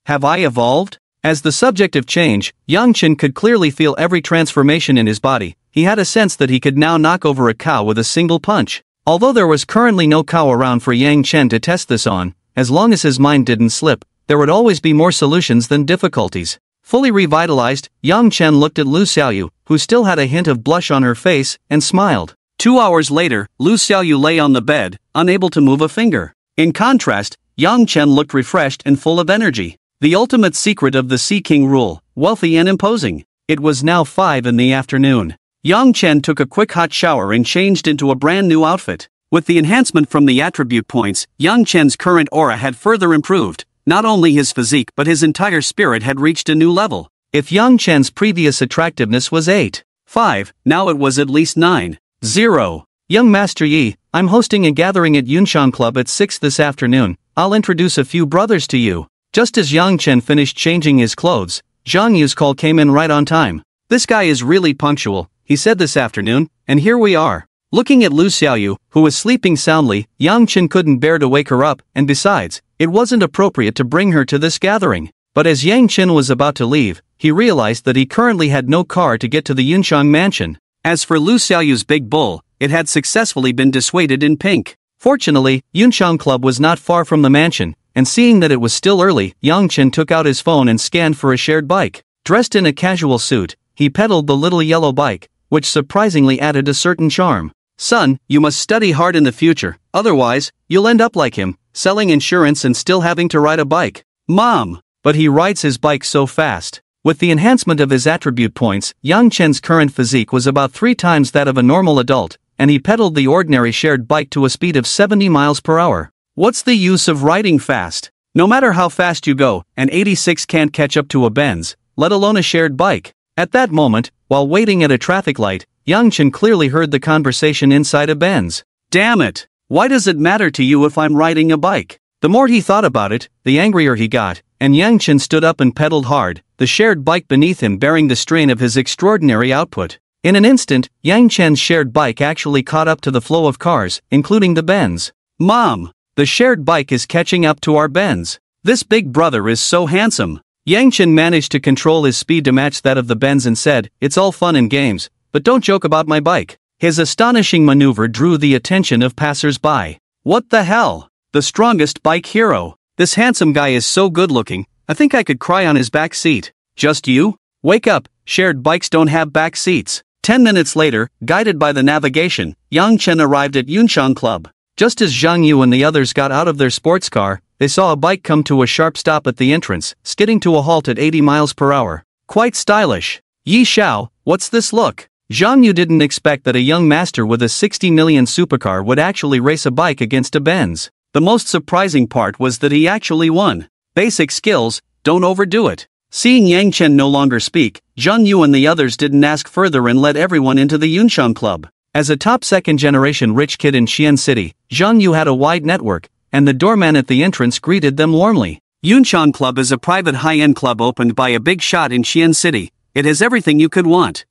Have I evolved? As the subject of change, Yang Chen could clearly feel every transformation in his body. He had a sense that he could now knock over a cow with a single punch. Although there was currently no cow around for Yang Chen to test this on, as long as his mind didn't slip, there would always be more solutions than difficulties. Fully revitalized, Yang Chen looked at Lu Xiaoyu, who still had a hint of blush on her face, and smiled. 2 hours later, Lu Xiaoyu lay on the bed, unable to move a finger. In contrast, Yang Chen looked refreshed and full of energy. The ultimate secret of the Sea King rule, wealthy and imposing. It was now 5 in the afternoon. Yang Chen took a quick hot shower and changed into a brand new outfit. With the enhancement from the attribute points, Yang Chen's current aura had further improved. Not only his physique but his entire spirit had reached a new level. If Yang Chen's previous attractiveness was 8.5, now it was at least 9.0. Young Master Yi, I'm hosting a gathering at Yunxiang Club at 6 this afternoon. I'll introduce a few brothers to you. Just as Yang Chen finished changing his clothes, Zhang Yu's call came in right on time. This guy is really punctual, he said this afternoon, and here we are. Looking at Lu Xiaoyu, who was sleeping soundly, Yang Chen couldn't bear to wake her up, and besides, it wasn't appropriate to bring her to this gathering. But as Yang Chen was about to leave, he realized that he currently had no car to get to the Yunxiang mansion. As for Lu Xiaoyu's big bull, it had successfully been dissuaded in pink. Fortunately, Yunxiang Club was not far from the mansion, and seeing that it was still early, Yang Chen took out his phone and scanned for a shared bike. Dressed in a casual suit, he pedaled the little yellow bike, which surprisingly added a certain charm. Son, you must study hard in the future, otherwise, you'll end up like him, selling insurance and still having to ride a bike. Mom! But he rides his bike so fast. With the enhancement of his attribute points, Yang Chen's current physique was about 3 times that of a normal adult, and he pedaled the ordinary shared bike to a speed of 70 miles per hour. What's the use of riding fast? No matter how fast you go, an 86 can't catch up to a Benz, let alone a shared bike. At that moment, while waiting at a traffic light, Yang Chen clearly heard the conversation inside a Benz. Damn it! Why does it matter to you if I'm riding a bike? The more he thought about it, the angrier he got, and Yang Chen stood up and pedaled hard, the shared bike beneath him bearing the strain of his extraordinary output. In an instant, Yang Chen's shared bike actually caught up to the flow of cars, including the Benz. Mom! The shared bike is catching up to our Benz. This big brother is so handsome. Yang Chen managed to control his speed to match that of the Benz and said, "It's all fun and games, but don't joke about my bike." His astonishing maneuver drew the attention of passers-by. What the hell? The strongest bike hero. This handsome guy is so good-looking, I think I could cry on his back seat. Just you? Wake up, shared bikes don't have back seats. 10 minutes later, guided by the navigation, Yang Chen arrived at Yunxiang Club. Just as Zhang Yu and the others got out of their sports car, they saw a bike come to a sharp stop at the entrance, skidding to a halt at 80 miles per hour. Quite stylish. Yi Xiao, what's this look? Zhang Yu didn't expect that a young master with a 60 million supercar would actually race a bike against a Benz. The most surprising part was that he actually won. Basic skills, don't overdo it. Seeing Yang Chen no longer speak, Zhang Yu and the others didn't ask further and let everyone into the Yunxiang Club. As a top second-generation rich kid in Xi'an City, Zhang Yu had a wide network, and the doorman at the entrance greeted them warmly. Yunxiang Club is a private high-end club opened by a big shot in Xi'an City. It has everything you could want.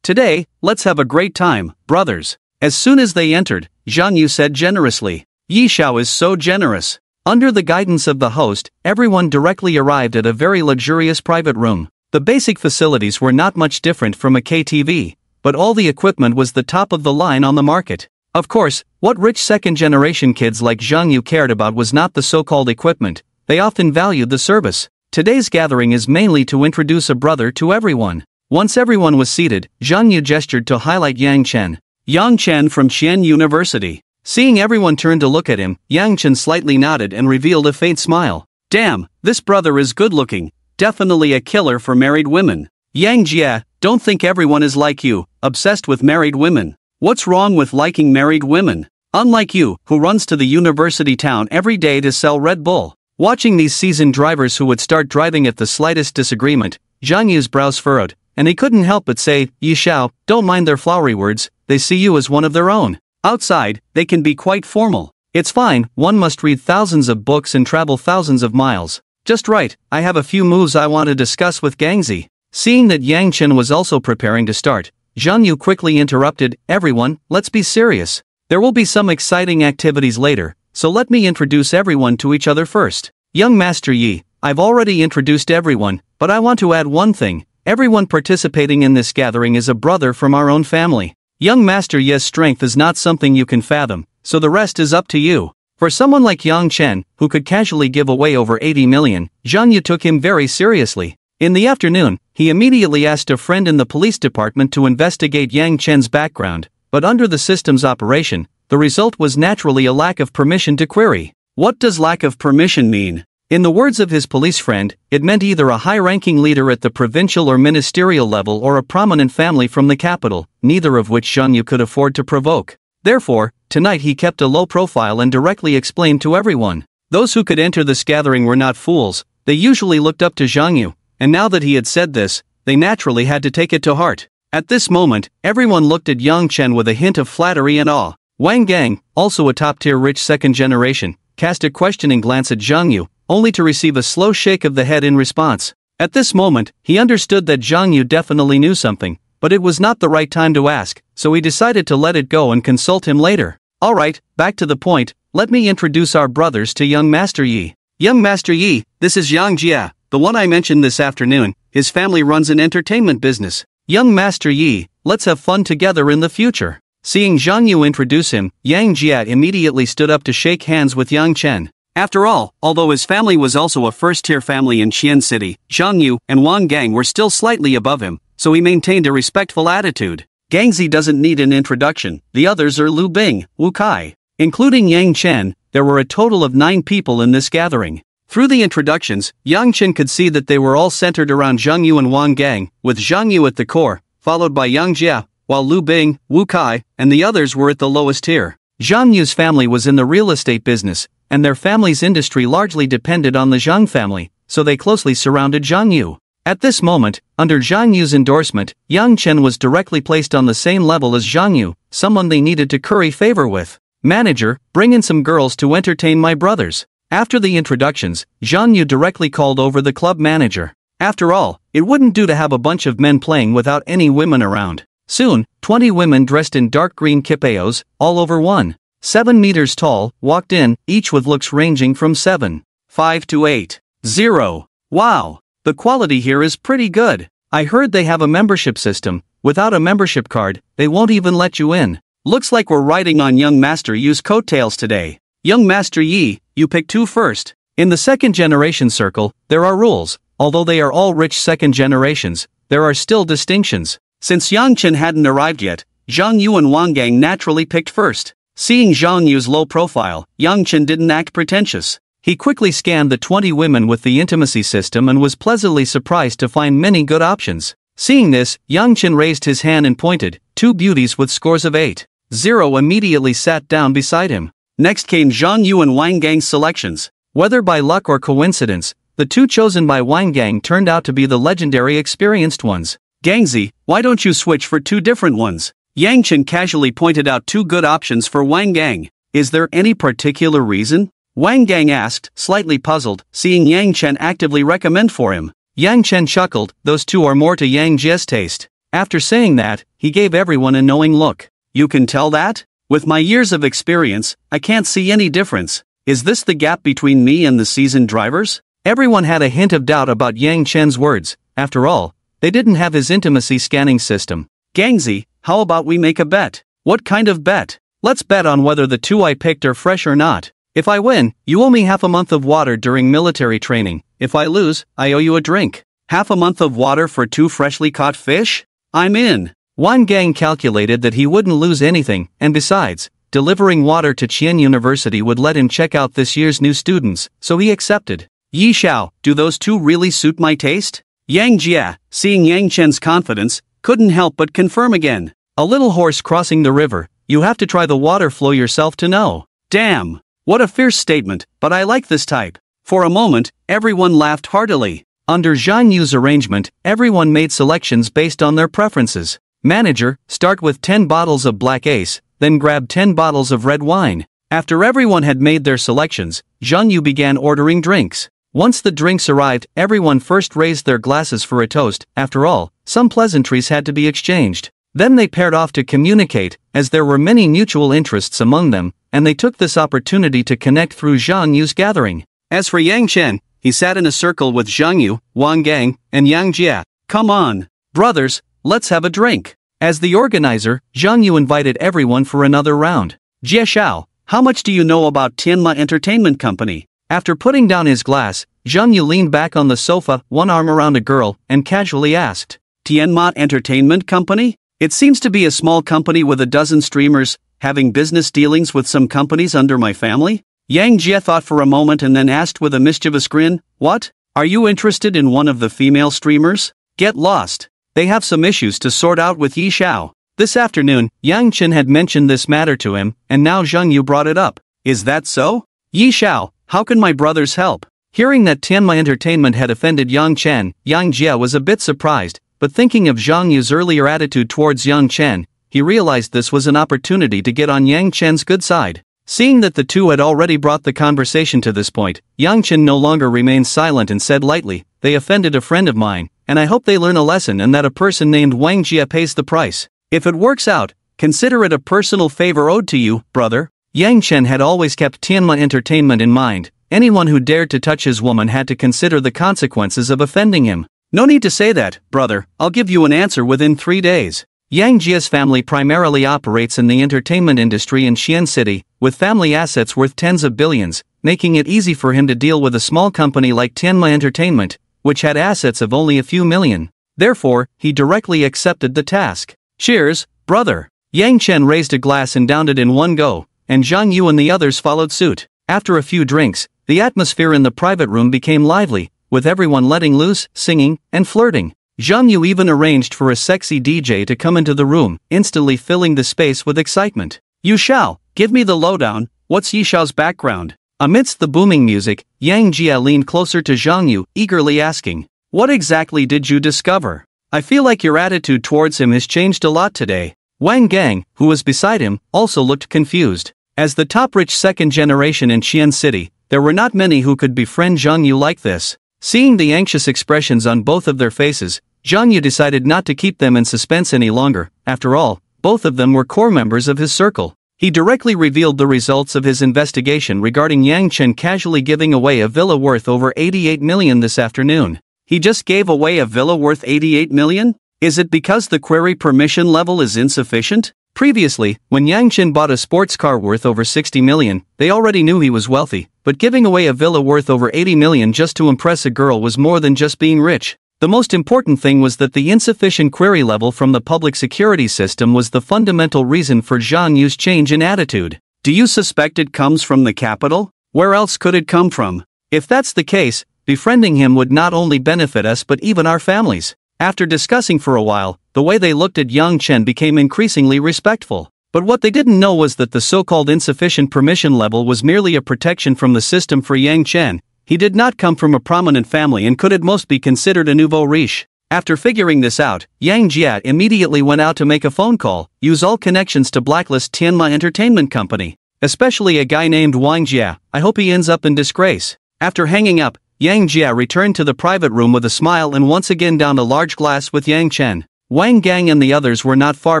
Today, let's have a great time, brothers. As soon as they entered, Zhang Yu said generously. Yi Xiao is so generous. Under the guidance of the host, everyone directly arrived at a very luxurious private room. The basic facilities were not much different from a KTV, but all the equipment was the top of the line on the market. Of course, what rich second-generation kids like Zhang Yu cared about was not the so-called equipment, they often valued the service. Today's gathering is mainly to introduce a brother to everyone. Once everyone was seated, Zhang Yu gestured to highlight Yang Chen. Yang Chen from Xi'an University. Seeing everyone turn to look at him, Yang Chen slightly nodded and revealed a faint smile. Damn, this brother is good-looking. Definitely a killer for married women. Yang Jia, don't think everyone is like you, obsessed with married women. What's wrong with liking married women? Unlike you, who runs to the university town every day to sell Red Bull. Watching these seasoned drivers who would start driving at the slightest disagreement, Zhang Yu's brows furrowed, and he couldn't help but say, Yi Xiao, don't mind their flowery words, they see you as one of their own. Outside, they can be quite formal. It's fine, one must read thousands of books and travel thousands of miles. Just right, I have a few moves I want to discuss with Gangzi. Seeing that Yang Chen was also preparing to start, Zhang Yu quickly interrupted, everyone, let's be serious. There will be some exciting activities later, so let me introduce everyone to each other first. Young Master Yi, I've already introduced everyone, but I want to add one thing. Everyone participating in this gathering is a brother from our own family. Young Master Yi's strength is not something you can fathom, so the rest is up to you. For someone like Yang Chen, who could casually give away over 80 million, Zhang Yu took him very seriously. In the afternoon, he immediately asked a friend in the police department to investigate Yang Chen's background, but under the system's operation, the result was naturally a lack of permission to query. What does lack of permission mean? In the words of his police friend, it meant either a high-ranking leader at the provincial or ministerial level or a prominent family from the capital, neither of which Zhang Yu could afford to provoke. Therefore, tonight he kept a low profile and directly explained to everyone. Those who could enter this gathering were not fools, they usually looked up to Zhang Yu, and now that he had said this, they naturally had to take it to heart. At this moment, everyone looked at Yang Chen with a hint of flattery and awe. Wang Gang, also a top-tier rich second generation, cast a questioning glance at Zhang Yu, only to receive a slow shake of the head in response. At this moment, he understood that Zhang Yu definitely knew something, but it was not the right time to ask, so he decided to let it go and consult him later. Alright, back to the point, let me introduce our brothers to young Master Yi. Young Master Yi, this is Yang Jia, the one I mentioned this afternoon, his family runs an entertainment business. Young Master Yi, let's have fun together in the future. Seeing Zhang Yu introduce him, Yang Jia immediately stood up to shake hands with Yang Chen. After all, although his family was also a first-tier family in Qian City, Zhang Yu and Wang Gang were still slightly above him, so he maintained a respectful attitude. Gangzi doesn't need an introduction, the others are Lu Bing, Wu Kai. Including Yang Chen, there were a total of 9 people in this gathering. Through the introductions, Yang Chen could see that they were all centered around Zhang Yu and Wang Gang, with Zhang Yu at the core, followed by Yang Jia, while Lu Bing, Wu Kai, and the others were at the lowest tier. Zhang Yu's family was in the real estate business, and their family's industry largely depended on the Zhang family, so they closely surrounded Zhang Yu. At this moment, under Zhang Yu's endorsement, Yang Chen was directly placed on the same level as Zhang Yu, someone they needed to curry favor with. Manager, bring in some girls to entertain my brothers. After the introductions, Zhang Yu directly called over the club manager. After all, it wouldn't do to have a bunch of men playing without any women around. Soon, 20 women dressed in dark green kipayos, all over 1.7 meters tall, walked in, each with looks ranging from 7.5 to 8.0. Wow! The quality here is pretty good. I heard they have a membership system. Without a membership card, they won't even let you in. Looks like we're riding on young Master Yi's coattails today. Young Master Yi, you pick 2 first. In the second generation circle, there are rules. Although they are all rich second generations, there are still distinctions. Since Yang Chen hadn't arrived yet, Zhang Yu and Wang Gang naturally picked first. Seeing Zhang Yu's low profile, Yang Chen didn't act pretentious. He quickly scanned the 20 women with the intimacy system and was pleasantly surprised to find many good options. Seeing this, Yang Chen raised his hand and pointed. 2 beauties with scores of 8.0 immediately sat down beside him. Next came Zhang Yu and Wang Gang's selections. Whether by luck or coincidence, the 2 chosen by Wang Gang turned out to be the legendary experienced ones. Gangzi, why don't you switch for 2 different ones? Yang Chen casually pointed out 2 good options for Wang Gang. Is there any particular reason? Wang Gang asked, slightly puzzled, seeing Yang Chen actively recommend for him. Yang Chen chuckled, those 2 are more to Yang Jia's taste. After saying that, he gave everyone a knowing look. You can tell that? With my years of experience, I can't see any difference. Is this the gap between me and the seasoned drivers? Everyone had a hint of doubt about Yang Chen's words. After all, they didn't have his intimacy scanning system. Gangzi, how about we make a bet? What kind of bet? Let's bet on whether the 2 I picked are fresh or not. If I win, you owe me half a month of water during military training. If I lose, I owe you a drink. Half a month of water for 2 freshly caught fish? I'm in. Wang Gang calculated that he wouldn't lose anything, and besides, delivering water to Qian University would let him check out this year's new students, so he accepted. Yi Xiao, do those 2 really suit my taste? Yang Jia, seeing Yang Chen's confidence, couldn't help but confirm again. A little horse crossing the river, You have to try the water flow yourself to know. Damn! What a fierce statement, but I like this type. For a moment, everyone laughed heartily. Under Zhang Yu's arrangement, everyone made selections based on their preferences. Manager, start with 10 bottles of Black Ace, then grab 10 bottles of red wine. After everyone had made their selections, Zhang Yu began ordering drinks. Once the drinks arrived, everyone first raised their glasses for a toast. After all, some pleasantries had to be exchanged. Then they paired off to communicate, as there were many mutual interests among them, and they took this opportunity to connect through Zhang Yu's gathering. As for Yang Chen, he sat in a circle with Zhang Yu, Wang Gang, and Yang Jia. Come on, brothers, let's have a drink. As the organizer, Zhang Yu invited everyone for another round. Jie Xiao, how much do you know about Tianma Entertainment Company? After putting down his glass, Zhang Yu leaned back on the sofa, one arm around a girl, and casually asked, Tianma Entertainment Company? It seems to be a small company with a dozen streamers, having business dealings with some companies under my family? Yang Jie thought for a moment and then asked with a mischievous grin, What? Are you interested in one of the female streamers? Get lost. They have some issues to sort out with Yi Xiao. This afternoon, Yang Chen had mentioned this matter to him, and now Zhang Yu brought it up. Is that so? Yi Xiao, how can my brothers help? Hearing that Tianma Entertainment had offended Yang Chen, Yang Jie was a bit surprised, but thinking of Zhang Yu's earlier attitude towards Yang Chen, he realized this was an opportunity to get on Yang Chen's good side. Seeing that the two had already brought the conversation to this point, Yang Chen no longer remained silent and said lightly, They offended a friend of mine, and I hope they learn a lesson and that a person named Wang Jie pays the price. If it works out, consider it a personal favor owed to you, brother. Yang Chen had always kept Tianma Entertainment in mind. Anyone who dared to touch his woman had to consider the consequences of offending him. No need to say that, brother, I'll give you an answer within 3 days. Yang Jie's family primarily operates in the entertainment industry in Xi'an City, with family assets worth tens of billions, making it easy for him to deal with a small company like Tianma Entertainment, which had assets of only a few million. Therefore, he directly accepted the task. Cheers, brother. Yang Chen raised a glass and downed it in one go, and Zhang Yu and the others followed suit. After a few drinks, the atmosphere in the private room became lively, with everyone letting loose, singing, and flirting. Zhang Yu even arranged for a sexy DJ to come into the room, instantly filling the space with excitement. Yu Xiao, give me the lowdown, what's Yi Xiao's background? Amidst the booming music, Yang Jie leaned closer to Zhang Yu, eagerly asking, What exactly did you discover? I feel like your attitude towards him has changed a lot today. Wang Gang, who was beside him, also looked confused. As the top rich second generation in Xi'an City, there were not many who could befriend Zhang Yu like this. Seeing the anxious expressions on both of their faces, Zhang Yu decided not to keep them in suspense any longer. After all, both of them were core members of his circle. He directly revealed the results of his investigation regarding Yang Chen casually giving away a villa worth over 88 million this afternoon. He just gave away a villa worth 88 million? Is it because the query permission level is insufficient? Previously, when Yang Chen bought a sports car worth over 60 million, they already knew he was wealthy, but giving away a villa worth over 80 million just to impress a girl was more than just being rich. The most important thing was that the insufficient query level from the public security system was the fundamental reason for Zhang Yu's change in attitude. Do you suspect it comes from the capital? Where else could it come from? If that's the case, befriending him would not only benefit us but even our families. After discussing for a while, the way they looked at Yang Chen became increasingly respectful. But what they didn't know was that the so-called insufficient permission level was merely a protection from the system for Yang Chen. He did not come from a prominent family and could at most be considered a nouveau riche. After figuring this out, Yang Jie immediately went out to make a phone call, use all connections to blacklist Tianma Entertainment Company. Especially a guy named Wang Jie. I hope he ends up in disgrace. After hanging up, Yang Jie returned to the private room with a smile and once again downed a large glass with Yang Chen. Wang Gang and the others were not far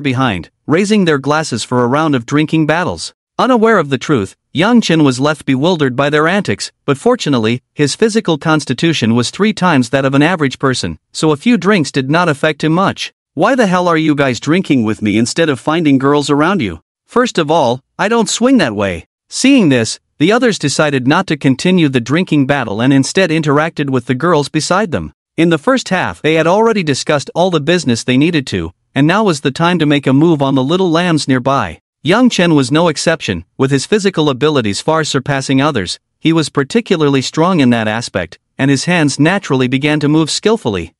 behind, raising their glasses for a round of drinking battles. Unaware of the truth, Yang Chen was left bewildered by their antics, but fortunately, his physical constitution was 3 times that of an average person, so a few drinks did not affect him much. Why the hell are you guys drinking with me instead of finding girls around you? First of all, I don't swing that way. Seeing this, the others decided not to continue the drinking battle and instead interacted with the girls beside them. In the first half, they had already discussed all the business they needed to, and now was the time to make a move on the little lambs nearby. Yang Chen was no exception, with his physical abilities far surpassing others. He was particularly strong in that aspect, and his hands naturally began to move skillfully.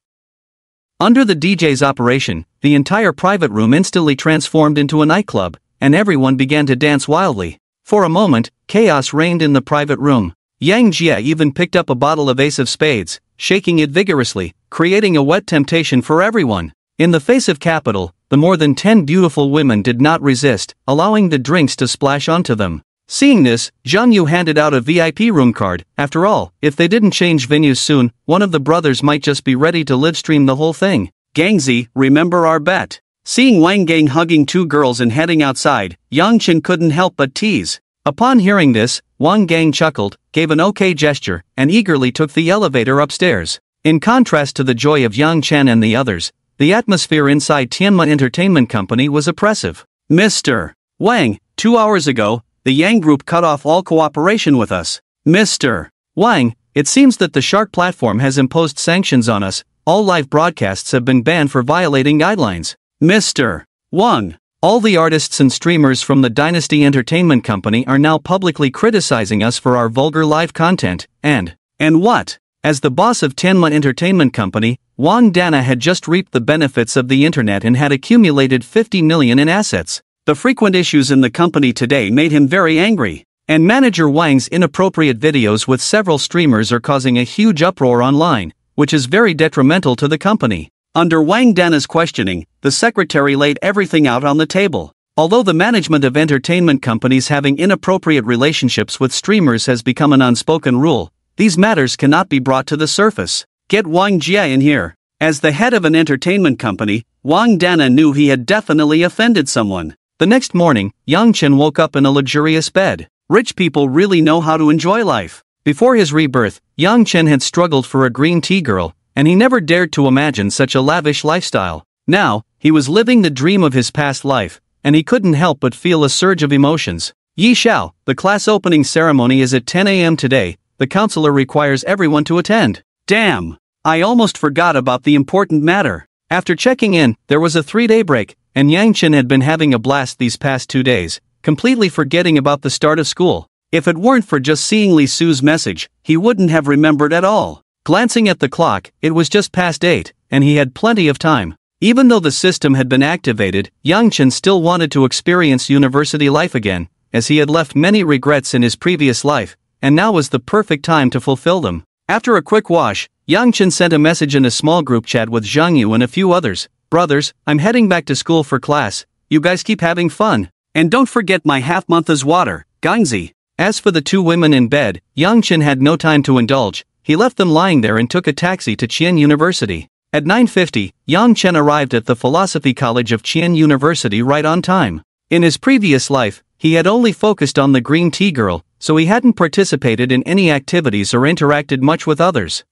Under the DJ's operation, the entire private room instantly transformed into a nightclub. and everyone began to dance wildly. For a moment, chaos reigned in the private room. Yang Jie even picked up a bottle of Ace of Spades, shaking it vigorously, creating a wet temptation for everyone. In the face of capital, the more than 10 beautiful women did not resist, allowing the drinks to splash onto them. Seeing this, Zhang Yu handed out a VIP room card. After all, if they didn't change venues soon, one of the brothers might just be ready to livestream the whole thing. Gangzi, remember our bet? Seeing Wang Gang hugging two girls and heading outside, Yang Chen couldn't help but tease. Upon hearing this, Wang Gang chuckled, gave an okay gesture, and eagerly took the elevator upstairs. In contrast to the joy of Yang Chen and the others, the atmosphere inside Tianma Entertainment Company was oppressive. Mr. Wang, 2 hours ago, the Yang Group cut off all cooperation with us. Mr. Wang, it seems that the Shark platform has imposed sanctions on us. All live broadcasts have been banned for violating guidelines. Mr. Wang, all the artists and streamers from the Dynasty Entertainment Company are now publicly criticizing us for our vulgar live content, and what? As the boss of Tianma Entertainment Company, Wang Dana had just reaped the benefits of the internet and had accumulated 50 million in assets. The frequent issues in the company today made him very angry, and manager Wang's inappropriate videos with several streamers are causing a huge uproar online, which is very detrimental to the company. Under Wang Dana's questioning, the secretary laid everything out on the table. Although the management of entertainment companies having inappropriate relationships with streamers has become an unspoken rule, these matters cannot be brought to the surface. Get Wang Jie in here. As the head of an entertainment company, Wang Dana knew he had definitely offended someone. The next morning, Yang Chen woke up in a luxurious bed. Rich people really know how to enjoy life. Before his rebirth, Yang Chen had struggled for a green tea girl, and he never dared to imagine such a lavish lifestyle. Now, he was living the dream of his past life, and he couldn't help but feel a surge of emotions. Yi Xiao, the class opening ceremony is at 10 a.m. today. The counselor requires everyone to attend. Damn! I almost forgot about the important matter. After checking in, there was a 3-day break, and Yang Chen had been having a blast these past 2 days, completely forgetting about the start of school. If it weren't for just seeing Li Su's message, he wouldn't have remembered at all. Glancing at the clock, it was just past 8, and he had plenty of time. Even though the system had been activated, Yang Chen still wanted to experience university life again, as he had left many regrets in his previous life, and now was the perfect time to fulfill them. After a quick wash, Yang Chen sent a message in a small group chat with Zhang Yu and a few others. Brothers, I'm heading back to school for class. You guys keep having fun. And don't forget my half-month as water, Gangzi. As for the two women in bed, Yang Chen had no time to indulge. He left them lying there and took a taxi to Qian University. At 9:50, Yang Chen arrived at the Philosophy College of Qian University right on time. In his previous life, he had only focused on the green tea girl, so he hadn't participated in any activities or interacted much with others.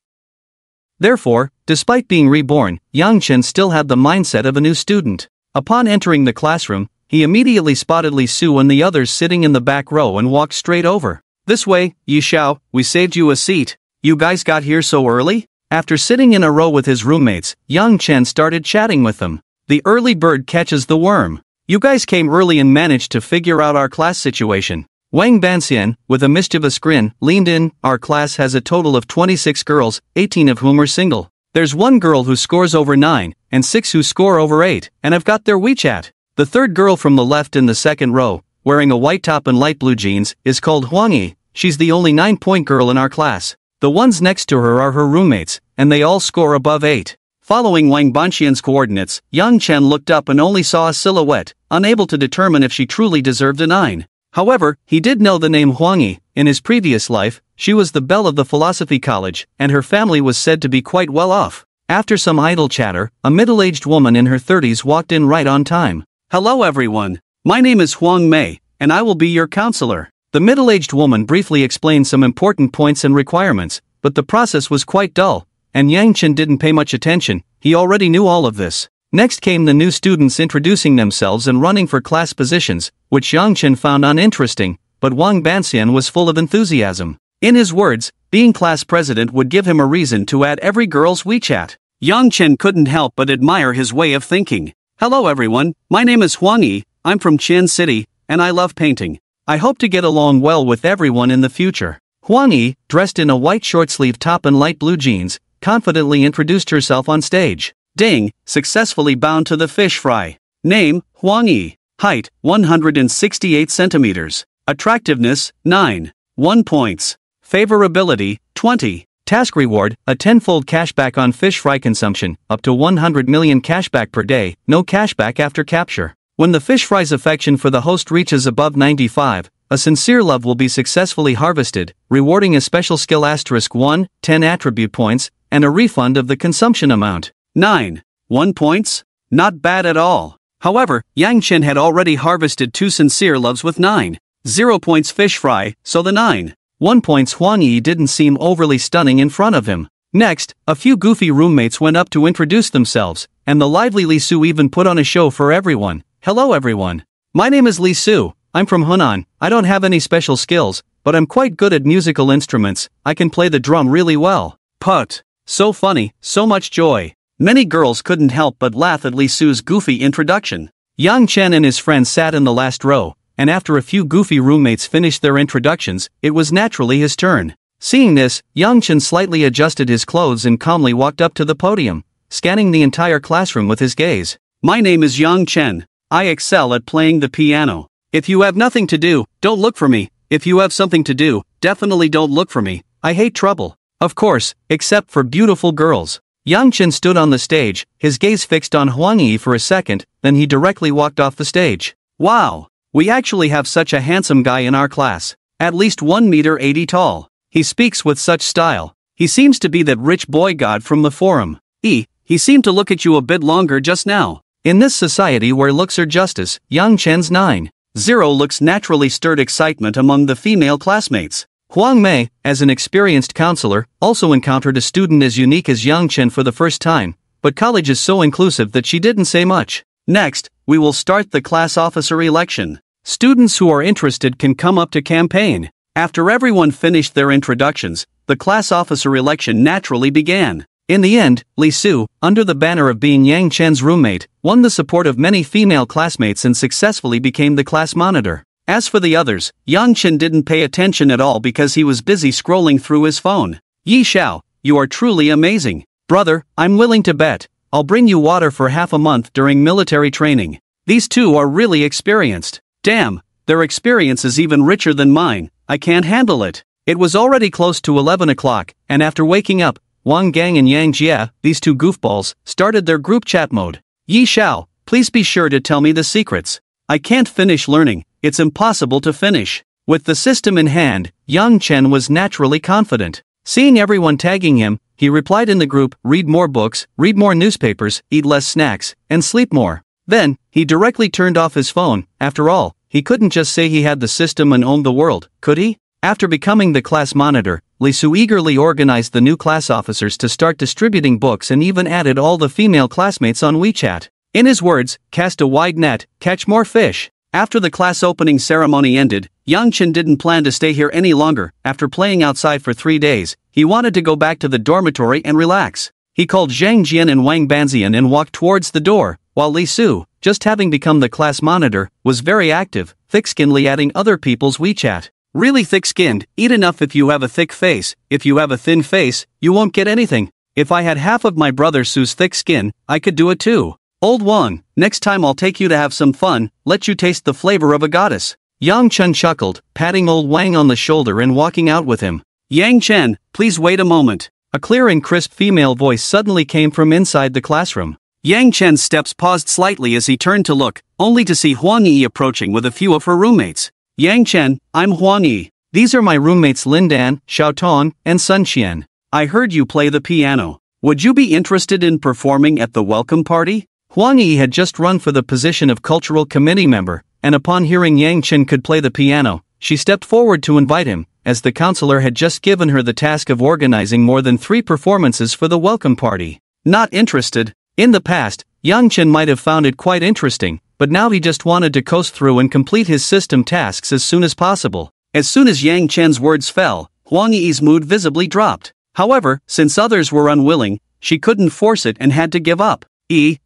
Therefore, despite being reborn, Yang Chen still had the mindset of a new student. Upon entering the classroom, he immediately spotted Li Su and the others sitting in the back row and walked straight over. This way, Yi Xiao, we saved you a seat. You guys got here so early? After sitting in a row with his roommates, Yang Chen started chatting with them. The early bird catches the worm. You guys came early and managed to figure out our class situation. Wang Banxian, with a mischievous grin, leaned in. Our class has a total of 26 girls, 18 of whom are single. There's one girl who scores over 9, and 6 who score over 8, and I've got their WeChat. The third girl from the left in the second row, wearing a white top and light blue jeans, is called Huang Yi. She's the only 9-point girl in our class. The ones next to her are her roommates, and they all score above 8. Following Wang Banxian's coordinates, Yang Chen looked up and only saw a silhouette, unable to determine if she truly deserved a 9. However, he did know the name Huang Yi. In his previous life, she was the belle of the Philosophy College, and her family was said to be quite well off. After some idle chatter, a middle-aged woman in her 30s walked in right on time. Hello everyone, my name is Huang Mei, and I will be your counselor. The middle-aged woman briefly explained some important points and requirements, but the process was quite dull, and Yang Chen didn't pay much attention. He already knew all of this. Next came the new students introducing themselves and running for class positions, which Yang Chen found uninteresting, but Wang Banxian was full of enthusiasm. In his words, being class president would give him a reason to add every girl's WeChat. Yang Chen couldn't help but admire his way of thinking. Hello everyone, my name is Huang Yi, I'm from Qian City, and I love painting. I hope to get along well with everyone in the future. Huang Yi, dressed in a white short-sleeve top and light blue jeans, confidently introduced herself on stage. Ding, successfully bound to the fish fry. Name, Huang Yi. Height, 168 centimeters. Attractiveness, 9. 1 points. Favorability, 20. Task reward, a tenfold cashback on fish fry consumption, up to 100 million cashback per day, no cashback after capture. When the fish fry's affection for the host reaches above 95, a sincere love will be successfully harvested, rewarding a special skill *1, 10 attribute points, and a refund of the consumption amount. 9. 1 points? Not bad at all. However, Yang Chen had already harvested 2 sincere loves with 9. 0 points fish fry, so the 9. 1 points Huang Yi didn't seem overly stunning in front of him. Next, a few goofy roommates went up to introduce themselves, and the lively Li Su even put on a show for everyone. Hello everyone. My name is Li Su, I'm from Hunan. I don't have any special skills, but I'm quite good at musical instruments. I can play the drum really well. Put. So funny, so much joy. Many girls couldn't help but laugh at Li Su's goofy introduction. Yang Chen and his friends sat in the last row, and after a few goofy roommates finished their introductions, it was naturally his turn. Seeing this, Yang Chen slightly adjusted his clothes and calmly walked up to the podium, scanning the entire classroom with his gaze. My name is Yang Chen. I excel at playing the piano. If you have nothing to do, don't look for me. If you have something to do, definitely don't look for me. I hate trouble. Of course, except for beautiful girls. Yang Chen stood on the stage, his gaze fixed on Huang Yi for a second, then he directly walked off the stage. Wow! We actually have such a handsome guy in our class. At least 1 meter 80 tall. He speaks with such style. He seems to be that rich boy god from the forum. He seemed to look at you a bit longer just now. In this society where looks are justice, Yang Chen's 9. 0 looks naturally stirred excitement among the female classmates. Huang Mei, as an experienced counselor, also encountered a student as unique as Yang Chen for the first time, but college is so inclusive that she didn't say much. Next, we will start the class officer election. Students who are interested can come up to campaign. After everyone finished their introductions, the class officer election naturally began. In the end, Li Su, under the banner of being Yang Chen's roommate, won the support of many female classmates and successfully became the class monitor. As for the others, Yang Chen didn't pay attention at all because he was busy scrolling through his phone. Yi Xiao, you are truly amazing. Brother, I'm willing to bet. I'll bring you water for half a month during military training. These two are really experienced. Damn, their experience is even richer than mine. I can't handle it. It was already close to 11 o'clock, and after waking up, Wang Gang and Yang Jia, these two goofballs, started their group chat mode. Yi Xiao, please be sure to tell me the secrets. I can't finish learning, it's impossible to finish. With the system in hand, Yang Chen was naturally confident. Seeing everyone tagging him, he replied in the group, read more books, read more newspapers, eat less snacks, and sleep more. Then, he directly turned off his phone. After all, he couldn't just say he had the system and owned the world, could he? After becoming the class monitor, Li Su eagerly organized the new class officers to start distributing books and even added all the female classmates on WeChat. In his words, cast a wide net, catch more fish. After the class opening ceremony ended, Yang Chen didn't plan to stay here any longer. After playing outside for 3 days, he wanted to go back to the dormitory and relax. He called Zhang Jian and Wang Banzian and walked towards the door, while Li Su, just having become the class monitor, was very active, thick-skinnedly adding other people's WeChat. Really thick-skinned, eat enough if you have a thick face. If you have a thin face, you won't get anything. If I had half of my brother Su's thick skin, I could do it too. Old Wang, next time I'll take you to have some fun, let you taste the flavor of a goddess. Yang Chen chuckled, patting old Wang on the shoulder and walking out with him. Yang Chen, please wait a moment. A clear and crisp female voice suddenly came from inside the classroom. Yang Chen's steps paused slightly as he turned to look, only to see Huang Yi approaching with a few of her roommates. Yang Chen, I'm Huang Yi. These are my roommates Lin Dan, Xiao Tong, and Sun Qian. I heard you play the piano. Would you be interested in performing at the welcome party? Huang Yi had just run for the position of cultural committee member, and upon hearing Yang Chen could play the piano, she stepped forward to invite him, as the counselor had just given her the task of organizing more than 3 performances for the welcome party. Not interested? In the past, Yang Chen might have found it quite interesting, but now he just wanted to coast through and complete his system tasks as soon as possible. As soon as Yang Chen's words fell, Huang Yi's mood visibly dropped. However, since others were unwilling, she couldn't force it and had to give up.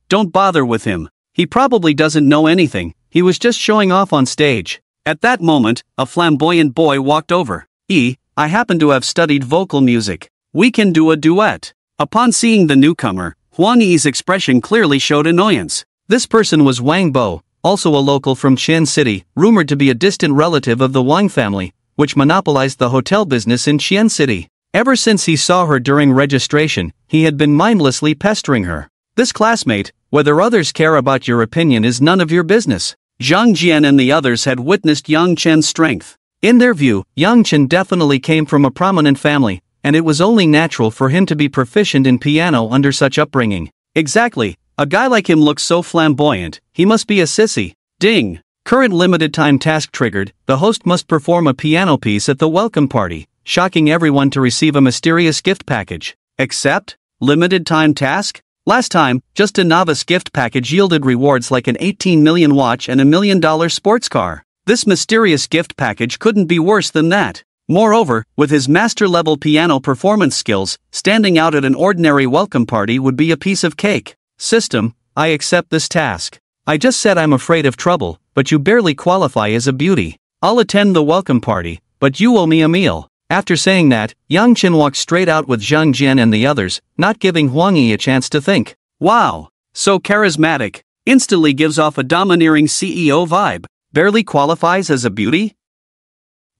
Don't bother with him. He probably doesn't know anything, he was just showing off on stage. At that moment, a flamboyant boy walked over. I happen to have studied vocal music. We can do a duet. Upon seeing the newcomer, Huang Yi's expression clearly showed annoyance. This person was Wang Bo, also a local from Chen City, rumored to be a distant relative of the Wang family, which monopolized the hotel business in Chen City. Ever since he saw her during registration, he had been mindlessly pestering her. This classmate, whether others care about your opinion is none of your business. Zhang Jian and the others had witnessed Yang Chen's strength. In their view, Yang Chen definitely came from a prominent family, and it was only natural for him to be proficient in piano under such upbringing. Exactly, a guy like him looks so flamboyant, he must be a sissy. Ding! Current limited time task triggered, the host must perform a piano piece at the welcome party, shocking everyone to receive a mysterious gift package. Accept? Limited time task? Last time, just a novice gift package yielded rewards like an 18 million watch and $1 million sports car. This mysterious gift package couldn't be worse than that. Moreover, with his master-level piano performance skills, standing out at an ordinary welcome party would be a piece of cake. System, I accept this task. I just said I'm afraid of trouble, but you barely qualify as a beauty. I'll attend the welcome party, but you owe me a meal. After saying that, Yang Chen walked straight out with Zhang Jian and the others, not giving Huang Yi a chance to think. Wow! So charismatic. Instantly gives off a domineering CEO vibe. Barely qualifies as a beauty?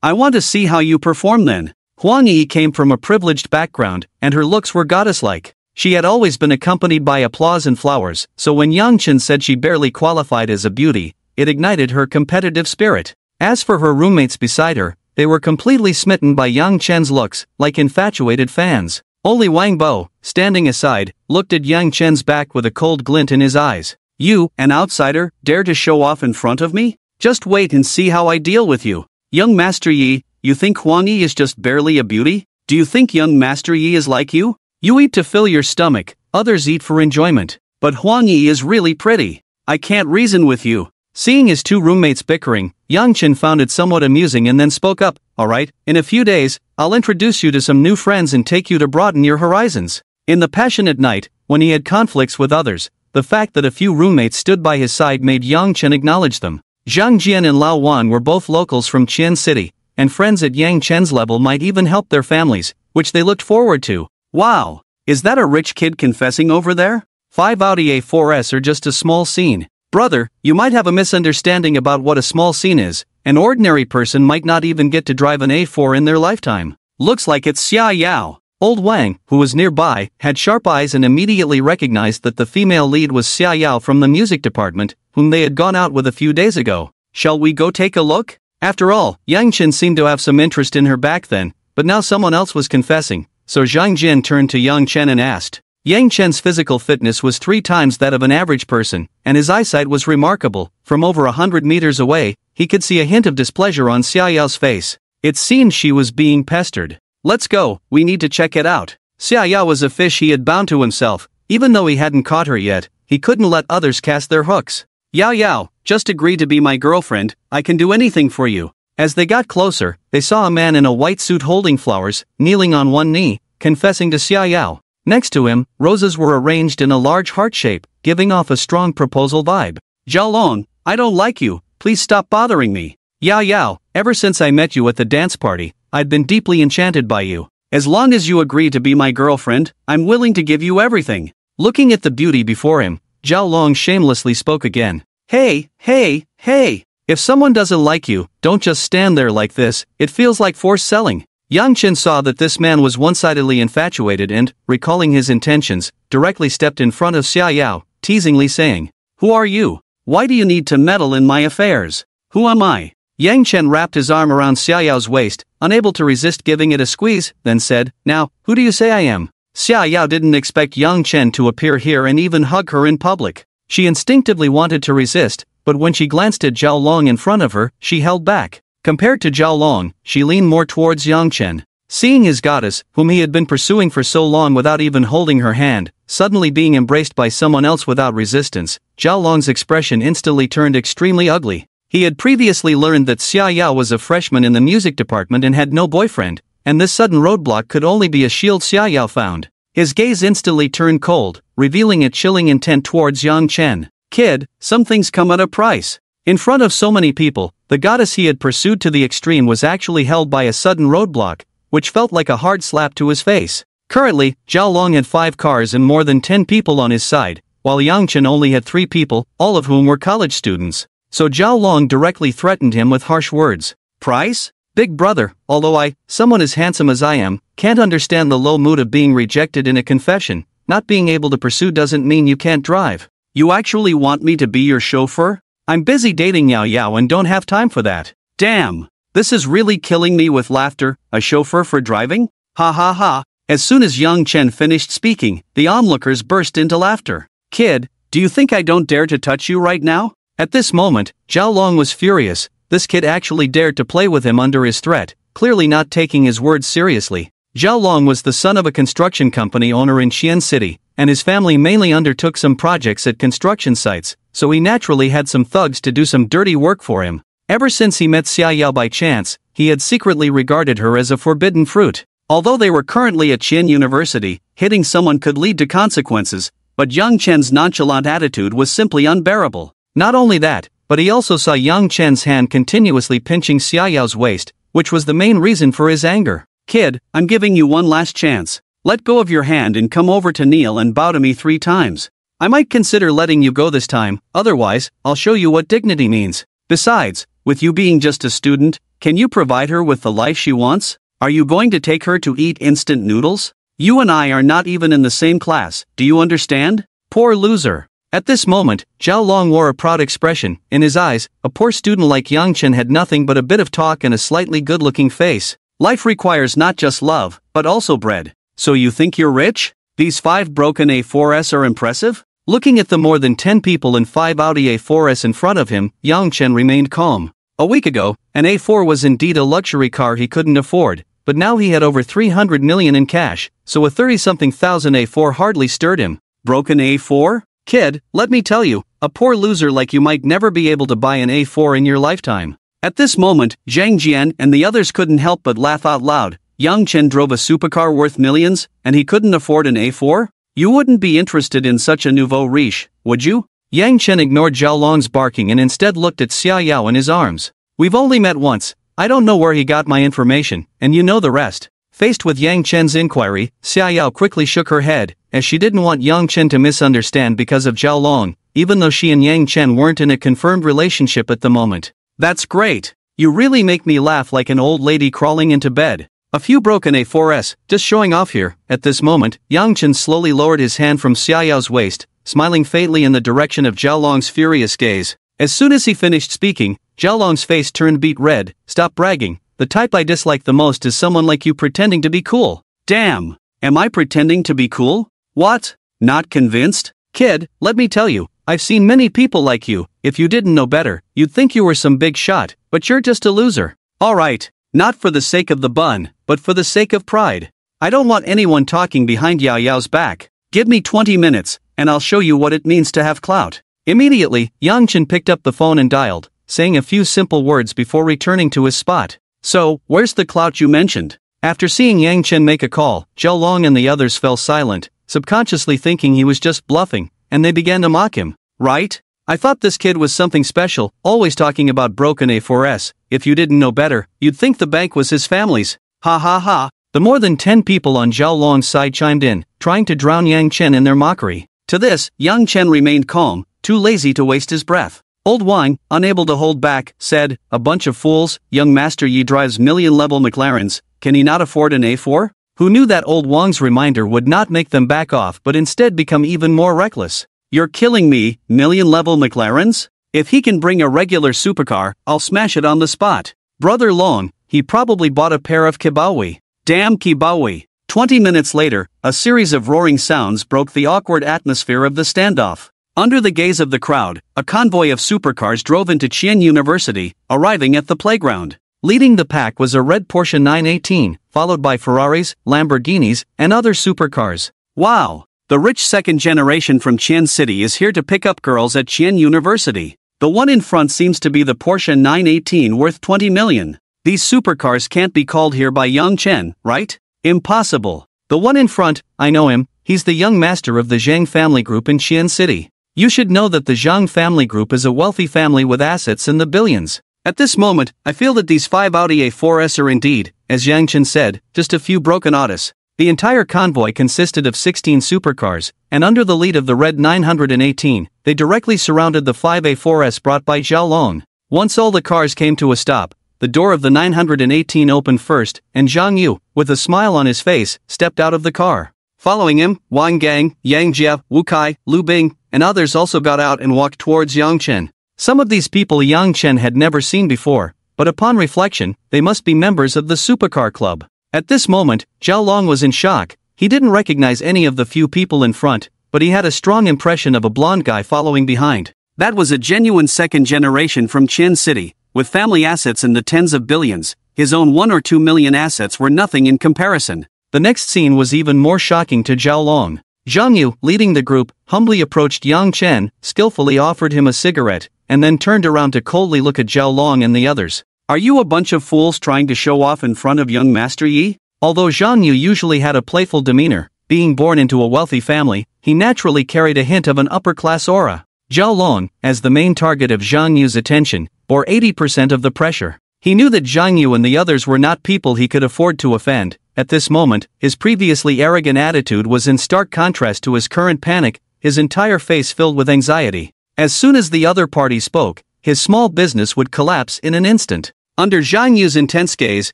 I want to see how you perform then. Huang Yi came from a privileged background, and her looks were goddess-like. She had always been accompanied by applause and flowers, so when Yang Chen said she barely qualified as a beauty, it ignited her competitive spirit. As for her roommates beside her, they were completely smitten by Yang Chen's looks, like infatuated fans. Only Wang Bo, standing aside, looked at Yang Chen's back with a cold glint in his eyes. You, an outsider, dare to show off in front of me? Just wait and see how I deal with you. Young Master Yi, you think Huang Yi is just barely a beauty? Do you think young Master Yi is like you? You eat to fill your stomach, others eat for enjoyment. But Huang Yi is really pretty. I can't reason with you. Seeing his two roommates bickering, Yang Chen found it somewhat amusing and then spoke up. Alright, in a few days, I'll introduce you to some new friends and take you to broaden your horizons. In the passionate night, when he had conflicts with others, the fact that a few roommates stood by his side made Yang Chen acknowledge them. Zhang Jian and Lao Wan were both locals from Chen City, and friends at Yang Chen's level might even help their families, which they looked forward to. Wow! Is that a rich kid confessing over there? 5 Audi A4s are just a small scene. Brother, you might have a misunderstanding about what a small scene is. An ordinary person might not even get to drive an A4 in their lifetime. Looks like it's Xia Yao. Old Wang, who was nearby, had sharp eyes and immediately recognized that the female lead was Xia Yao from the music department, whom they had gone out with a few days ago. Shall we go take a look? After all, Yang Chen seemed to have some interest in her back then, but now someone else was confessing, so Zhang Jian turned to Yang Chen and asked. Yang Chen's physical fitness was 3 times that of an average person, and his eyesight was remarkable. From over 100 meters away, he could see a hint of displeasure on Xia Yao's face. It seemed she was being pestered. Let's go, we need to check it out. Xia Yao was a fish he had bound to himself. Even though he hadn't caught her yet, he couldn't let others cast their hooks. Yao Yao, just agree to be my girlfriend, I can do anything for you. As they got closer, they saw a man in a white suit holding flowers, kneeling on one knee, confessing to Xia Yao. Next to him, roses were arranged in a large heart shape, giving off a strong proposal vibe. Zhao Long, I don't like you, please stop bothering me. Yao Yao, ever since I met you at the dance party, I'd been deeply enchanted by you. As long as you agree to be my girlfriend, I'm willing to give you everything. Looking at the beauty before him, Zhao Long shamelessly spoke again. Hey, hey, hey! If someone doesn't like you, don't just stand there like this, it feels like forced selling. Yang Chen saw that this man was one-sidedly infatuated and, recalling his intentions, directly stepped in front of Xia Yao, teasingly saying, Who are you? Why do you need to meddle in my affairs? Who am I? Yang Chen wrapped his arm around Xia Yao's waist, unable to resist giving it a squeeze, then said, Now, who do you say I am? Xia Yao didn't expect Yang Chen to appear here and even hug her in public. She instinctively wanted to resist, but when she glanced at Zhao Long in front of her, she held back. Compared to Zhao Long, she leaned more towards Yang Chen. Seeing his goddess, whom he had been pursuing for so long without even holding her hand, suddenly being embraced by someone else without resistance, Zhao Long's expression instantly turned extremely ugly. He had previously learned that Xia Yao was a freshman in the music department and had no boyfriend, and this sudden roadblock could only be a shield Xia Yao found. His gaze instantly turned cold, revealing a chilling intent towards Yang Chen. Kid, some things come at a price. In front of so many people, the goddess he had pursued to the extreme was actually held by a sudden roadblock, which felt like a hard slap to his face. Currently, Zhao Long had 5 cars and more than 10 people on his side, while Yang Chen only had 3 people, all of whom were college students. so Zhao Long directly threatened him with harsh words. Price? Big brother, although someone as handsome as I am, can't understand the low mood of being rejected in a confession. Not being able to pursue doesn't mean you can't drive. You actually want me to be your chauffeur? I'm busy dating Yao Yao and don't have time for that. Damn! This is really killing me with laughter. A chauffeur for driving? Ha ha ha. As soon as Yang Chen finished speaking, the onlookers burst into laughter. Kid, do you think I don't dare to touch you right now? At this moment, Zhao Long was furious. This kid actually dared to play with him under his threat, clearly not taking his words seriously. Zhao Long was the son of a construction company owner in Xian City, and his family mainly undertook some projects at construction sites, so he naturally had some thugs to do some dirty work for him. Ever since he met Xia Yao by chance, he had secretly regarded her as a forbidden fruit. Although they were currently at Qian University, hitting someone could lead to consequences, but Yang Chen's nonchalant attitude was simply unbearable. Not only that, but he also saw Yang Chen's hand continuously pinching Xia Yao's waist, which was the main reason for his anger. Kid, I'm giving you one last chance. Let go of your hand and come over to kneel and bow to me 3 times. I might consider letting you go this time, otherwise, I'll show you what dignity means. Besides, with you being just a student, can you provide her with the life she wants? Are you going to take her to eat instant noodles? You and I are not even in the same class, do you understand? Poor loser. At this moment, Zhao Long wore a proud expression. In his eyes, a poor student like Yang Chen had nothing but a bit of talk and a slightly good-looking face. Life requires not just love, but also bread. So you think you're rich? These 5 broken A4s are impressive? Looking at the more than 10 people in 5 Audi A4s in front of him, Yang Chen remained calm. A week ago, an A4 was indeed a luxury car he couldn't afford, but now he had over 300 million in cash, so a 30-something thousand A4 hardly stirred him. Broken A4? Kid, let me tell you, a poor loser like you might never be able to buy an A4 in your lifetime. At this moment, Zhang Jian and the others couldn't help but laugh out loud. Yang Chen drove a supercar worth millions, and he couldn't afford an A4? You wouldn't be interested in such a nouveau riche, would you? Yang Chen ignored Zhao Long's barking and instead looked at Xia Yao in his arms. We've only met once. I don't know where he got my information, and you know the rest. Faced with Yang Chen's inquiry, Xia Yao quickly shook her head, as she didn't want Yang Chen to misunderstand because of Zhao Long, even though she and Yang Chen weren't in a confirmed relationship at the moment. That's great. You really make me laugh like an old lady crawling into bed. A few broken A4s, just showing off here. At this moment, Yang Chen slowly lowered his hand from Xia Yao's waist, smiling faintly in the direction of Zhao Long's furious gaze. As soon as he finished speaking, Zhao Long's face turned beet red. Stop bragging. The type I dislike the most is someone like you pretending to be cool. Damn. Am I pretending to be cool? What? Not convinced? Kid, let me tell you, I've seen many people like you. If you didn't know better, you'd think you were some big shot, but you're just a loser. Alright. Not for the sake of the bun, but for the sake of pride. I don't want anyone talking behind Yao Yao's back. Give me 20 minutes, and I'll show you what it means to have clout. Immediately, Yang Chen picked up the phone and dialed, saying a few simple words before returning to his spot. So, where's the clout you mentioned? After seeing Yang Chen make a call, Zhao Long and the others fell silent, subconsciously thinking he was just bluffing, and they began to mock him. Right? I thought this kid was something special, always talking about broken A4s. If you didn't know better, you'd think the bank was his family's. Ha ha ha. The more than 10 people on Zhao Long's side chimed in, trying to drown Yang Chen in their mockery. To this, Yang Chen remained calm, too lazy to waste his breath. Old Wang, unable to hold back, said, "A bunch of fools, young Master Yi drives million-level McLarens, can he not afford an A4?" Who knew that old Wang's reminder would not make them back off but instead become even more reckless. You're killing me, million-level McLarens? If he can bring a regular supercar, I'll smash it on the spot. Brother Long, he probably bought a pair of Kibawi. Damn Kibawi. 20 minutes later, a series of roaring sounds broke the awkward atmosphere of the standoff. Under the gaze of the crowd, a convoy of supercars drove into Qian University, arriving at the playground. Leading the pack was a red Porsche 918, followed by Ferraris, Lamborghinis, and other supercars. Wow! The rich second generation from Qian City is here to pick up girls at Qian University. The one in front seems to be the Porsche 918 worth 20 million. These supercars can't be called here by Yang Chen, right? Impossible. The one in front, I know him, he's the young master of the Zhang family group in Qian City. You should know that the Zhang family group is a wealthy family with assets in the billions. At this moment, I feel that these 5 Audi A4s are indeed, as Yang Chen said, just a few broken Audis. The entire convoy consisted of 16 supercars, and under the lead of the red 918, they directly surrounded the 5A4S brought by Zhao Long. Once all the cars came to a stop, the door of the 918 opened first, and Zhang Yu, with a smile on his face, stepped out of the car. Following him, Wang Gang, Yang Jie, Wu Kai, Lu Bing, and others also got out and walked towards Yang Chen. Some of these people Yang Chen had never seen before, but upon reflection, they must be members of the Supercar Club. At this moment, Zhao Long was in shock. He didn't recognize any of the few people in front, but he had a strong impression of a blonde guy following behind. That was a genuine second generation from Chen City, with family assets in the tens of billions. His own 1 or 2 million assets were nothing in comparison. The next scene was even more shocking to Zhao Long. Zhang Yu, leading the group, humbly approached Yang Chen, skillfully offered him a cigarette, and then turned around to coldly look at Zhao Long and the others. Are you a bunch of fools trying to show off in front of young Master Yi? Although Zhang Yu usually had a playful demeanor, being born into a wealthy family, he naturally carried a hint of an upper-class aura. Zhao Long, as the main target of Zhang Yu's attention, bore 80% of the pressure. He knew that Zhang Yu and the others were not people he could afford to offend. At this moment, his previously arrogant attitude was in stark contrast to his current panic, his entire face filled with anxiety. As soon as the other party spoke, his small business would collapse in an instant. Under Zhang Yu's intense gaze,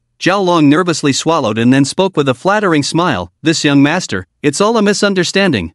Zhao Long nervously swallowed and then spoke with a flattering smile, "This young master, it's all a misunderstanding."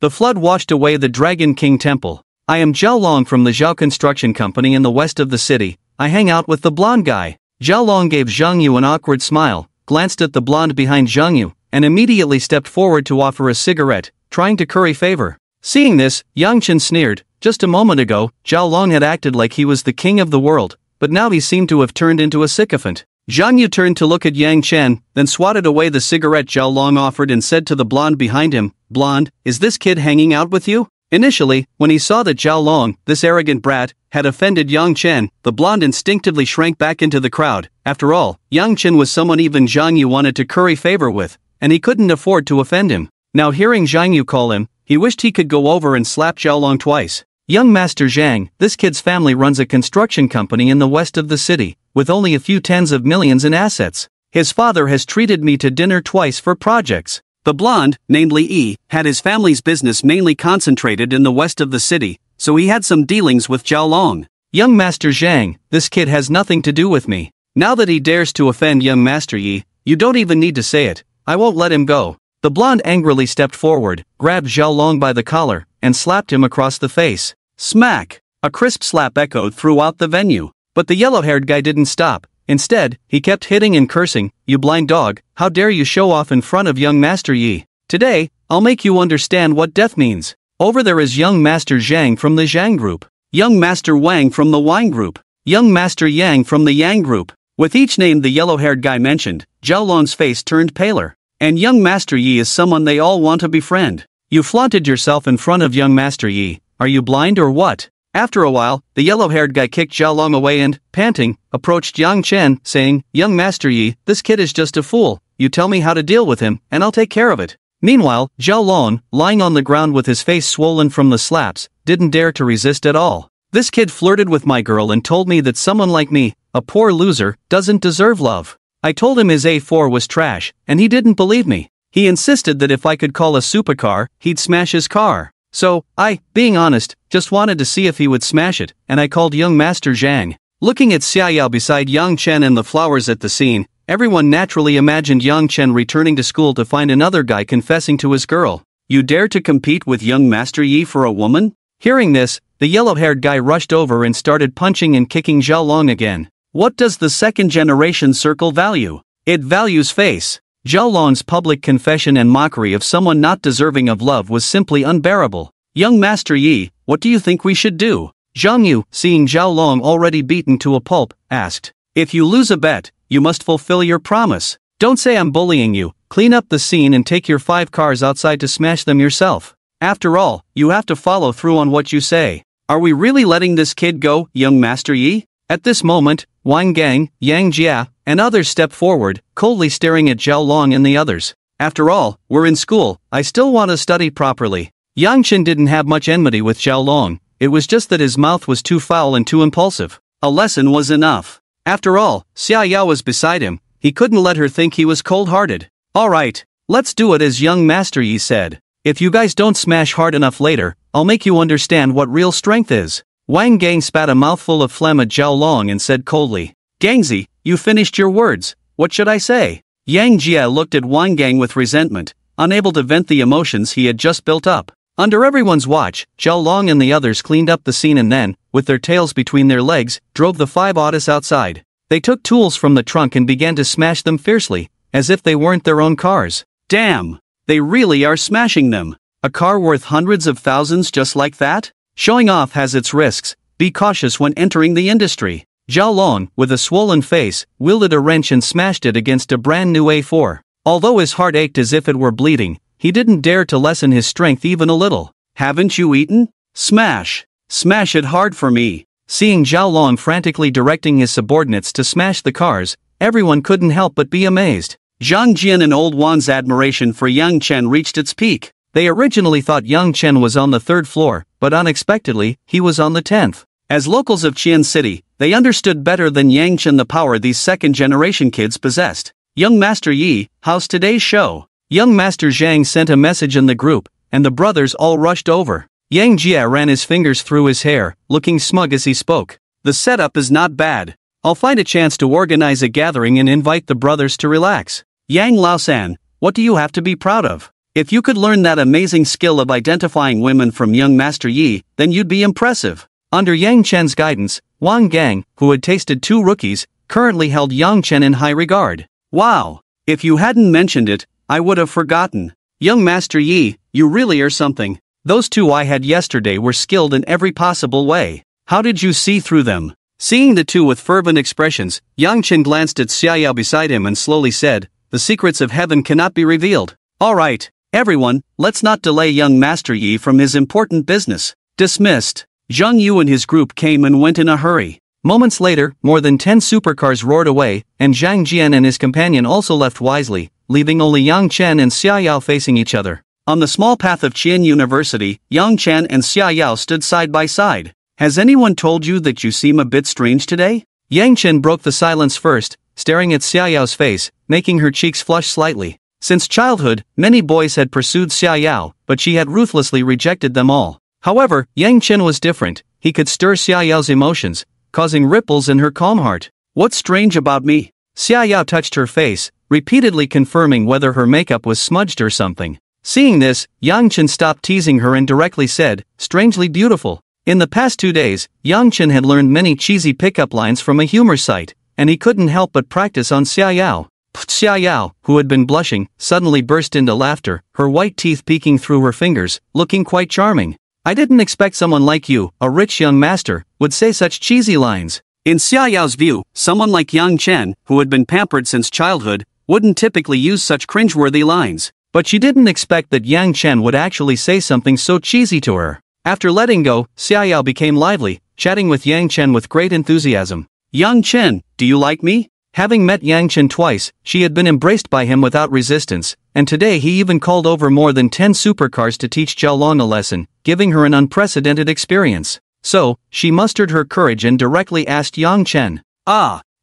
The flood washed away the Dragon King Temple. I am Zhao Long from the Zhao Construction Company in the west of the city. I hang out with the blonde guy. Zhao Long gave Zhang Yu an awkward smile, glanced at the blonde behind Zhang Yu, and immediately stepped forward to offer a cigarette, trying to curry favor. Seeing this, Yang Chen sneered. Just a moment ago, Zhao Long had acted like he was the king of the world, but now he seemed to have turned into a sycophant. Zhang Yu turned to look at Yang Chen, then swatted away the cigarette Zhao Long offered and said to the blonde behind him, "Blonde, is this kid hanging out with you?" Initially, when he saw that Zhao Long, this arrogant brat, had offended Yang Chen, the blonde instinctively shrank back into the crowd. After all, Yang Chen was someone even Zhang Yu wanted to curry favor with, and he couldn't afford to offend him. Now hearing Zhang Yu call him, he wished he could go over and slap Zhao Long twice. Young Master Zhang, this kid's family runs a construction company in the west of the city, with only a few tens of millions in assets. His father has treated me to dinner twice for projects. The blonde, named Li Yi, had his family's business mainly concentrated in the west of the city, so he had some dealings with Zhao Long. Young Master Zhang, this kid has nothing to do with me. Now that he dares to offend young Master Yi, you don't even need to say it. I won't let him go. The blonde angrily stepped forward, grabbed Zhao Long by the collar, and slapped him across the face. Smack! A crisp slap echoed throughout the venue. But the yellow-haired guy didn't stop. Instead, he kept hitting and cursing, "You blind dog, how dare you show off in front of young Master Yi. Today, I'll make you understand what death means." Over there is young Master Zhang from the Zhang group. Young Master Wang from the Wang group. Young Master Yang from the Yang group. With each name the yellow-haired guy mentioned, Zhao Long's face turned paler. And young Master Yi is someone they all want to befriend. You flaunted yourself in front of young Master Yi. Are you blind or what? After a while, the yellow-haired guy kicked Zhao Long away and, panting, approached Yang Chen, saying, "Young Master Yi, this kid is just a fool. You tell me how to deal with him, and I'll take care of it." Meanwhile, Zhao Long, lying on the ground with his face swollen from the slaps, didn't dare to resist at all. "This kid flirted with my girl and told me that someone like me, a poor loser, doesn't deserve love. I told him his A4 was trash, and he didn't believe me. He insisted that if I could call a supercar, he'd smash his car. So, I, being honest, just wanted to see if he would smash it, and I called young Master Zhang." Looking at Xia Yao beside Yang Chen and the flowers at the scene, everyone naturally imagined Yang Chen returning to school to find another guy confessing to his girl. "You dare to compete with young Master Yi for a woman?" Hearing this, the yellow-haired guy rushed over and started punching and kicking Zhao Long again. What does the second-generation circle value? It values face. Zhao Long's public confession and mockery of someone not deserving of love was simply unbearable. "Young Master Yi, what do you think we should do?" Zhang Yu, seeing Zhao Long already beaten to a pulp, asked. "If you lose a bet, you must fulfill your promise. Don't say I'm bullying you, clean up the scene and take your 5 cars outside to smash them yourself. After all, you have to follow through on what you say. Are we really letting this kid go, young Master Yi?" At this moment, Wang Gang, Yang Jie, and others stepped forward, coldly staring at Zhao Long and the others. "After all, we're in school, I still want to study properly." Yang Chen didn't have much enmity with Zhao Long, it was just that his mouth was too foul and too impulsive. A lesson was enough. After all, Xia Yao was beside him, he couldn't let her think he was cold-hearted. Alright, let's do it, as young Master Yi said. If you guys don't smash hard enough later, I'll make you understand what real strength is. Wang Gang spat a mouthful of phlegm at Zhao Long and said coldly, Gangzi, you finished your words, what should I say? Yang Jia looked at Wang Gang with resentment, unable to vent the emotions he had just built up. Under everyone's watch, Zhao Long and the others cleaned up the scene and then, with their tails between their legs, drove the 5 Autos outside. They took tools from the trunk and began to smash them fiercely, as if they weren't their own cars. Damn! They really are smashing them. A car worth hundreds of thousands just like that? Showing off has its risks, be cautious when entering the industry. Zhao Long, with a swollen face, wielded a wrench and smashed it against a brand new A4. Although his heart ached as if it were bleeding, he didn't dare to lessen his strength even a little. Haven't you eaten? Smash! Smash it hard for me. Seeing Zhao Long frantically directing his subordinates to smash the cars, everyone couldn't help but be amazed. Zhang Jian and Old Wan's admiration for Yang Chen reached its peak. They originally thought Yang Chen was on the 3rd floor, but unexpectedly, he was on the 10th. As locals of Qian City, they understood better than Yang Chen the power these second-generation kids possessed. Young Master Yi, how's today's show? Young Master Zhang sent a message in the group, and the brothers all rushed over. Yang Jia ran his fingers through his hair, looking smug as he spoke. The setup is not bad. I'll find a chance to organize a gathering and invite the brothers to relax. Yang Laosan, what do you have to be proud of? If you could learn that amazing skill of identifying women from young Master Yi, then you'd be impressive. Under Yang Chen's guidance, Wang Gang, who had tasted 2 rookies, currently held Yang Chen in high regard. Wow! If you hadn't mentioned it, I would have forgotten. Young Master Yi, you really are something. Those 2 I had yesterday were skilled in every possible way. How did you see through them? Seeing the 2 with fervent expressions, Yang Chen glanced at Xiaoyao beside him and slowly said, the secrets of heaven cannot be revealed. Alright, everyone, let's not delay young Master Yi from his important business. Dismissed. Zhang Yu and his group came and went in a hurry. Moments later, more than 10 supercars roared away, and Zhang Jian and his companion also left wisely, leaving only Yang Chen and Xiaoyao facing each other. On the small path of Qian University, Yang Chen and Xiaoyao stood side by side. Has anyone told you that you seem a bit strange today? Yang Chen broke the silence first, staring at Xiaoyao's face, making her cheeks flush slightly. Since childhood, many boys had pursued Xiaoyao, but she had ruthlessly rejected them all. However, Yang Chen was different. He could stir Xiaoyao's emotions, causing ripples in her calm heart. What's strange about me? Xiaoyao touched her face, repeatedly confirming whether her makeup was smudged or something. Seeing this, Yang Chen stopped teasing her and directly said, strangely beautiful. In the past 2 days, Yang Chen had learned many cheesy pickup lines from a humor site, and he couldn't help but practice on Xiaoyao. Xiaoyao, who had been blushing, suddenly burst into laughter, her white teeth peeking through her fingers, looking quite charming. I didn't expect someone like you, a rich young master, would say such cheesy lines. In Xiaoyao's view, someone like Yang Chen, who had been pampered since childhood, wouldn't typically use such cringeworthy lines. But she didn't expect that Yang Chen would actually say something so cheesy to her. After letting go, Xiaoyao became lively, chatting with Yang Chen with great enthusiasm. Yang Chen, do you like me? Having met Yang Chen twice, she had been embraced by him without resistance, and today he even called over more than 10 supercars to teach Zhao Long a lesson, giving her an unprecedented experience. So, she mustered her courage and directly asked Yang Chen.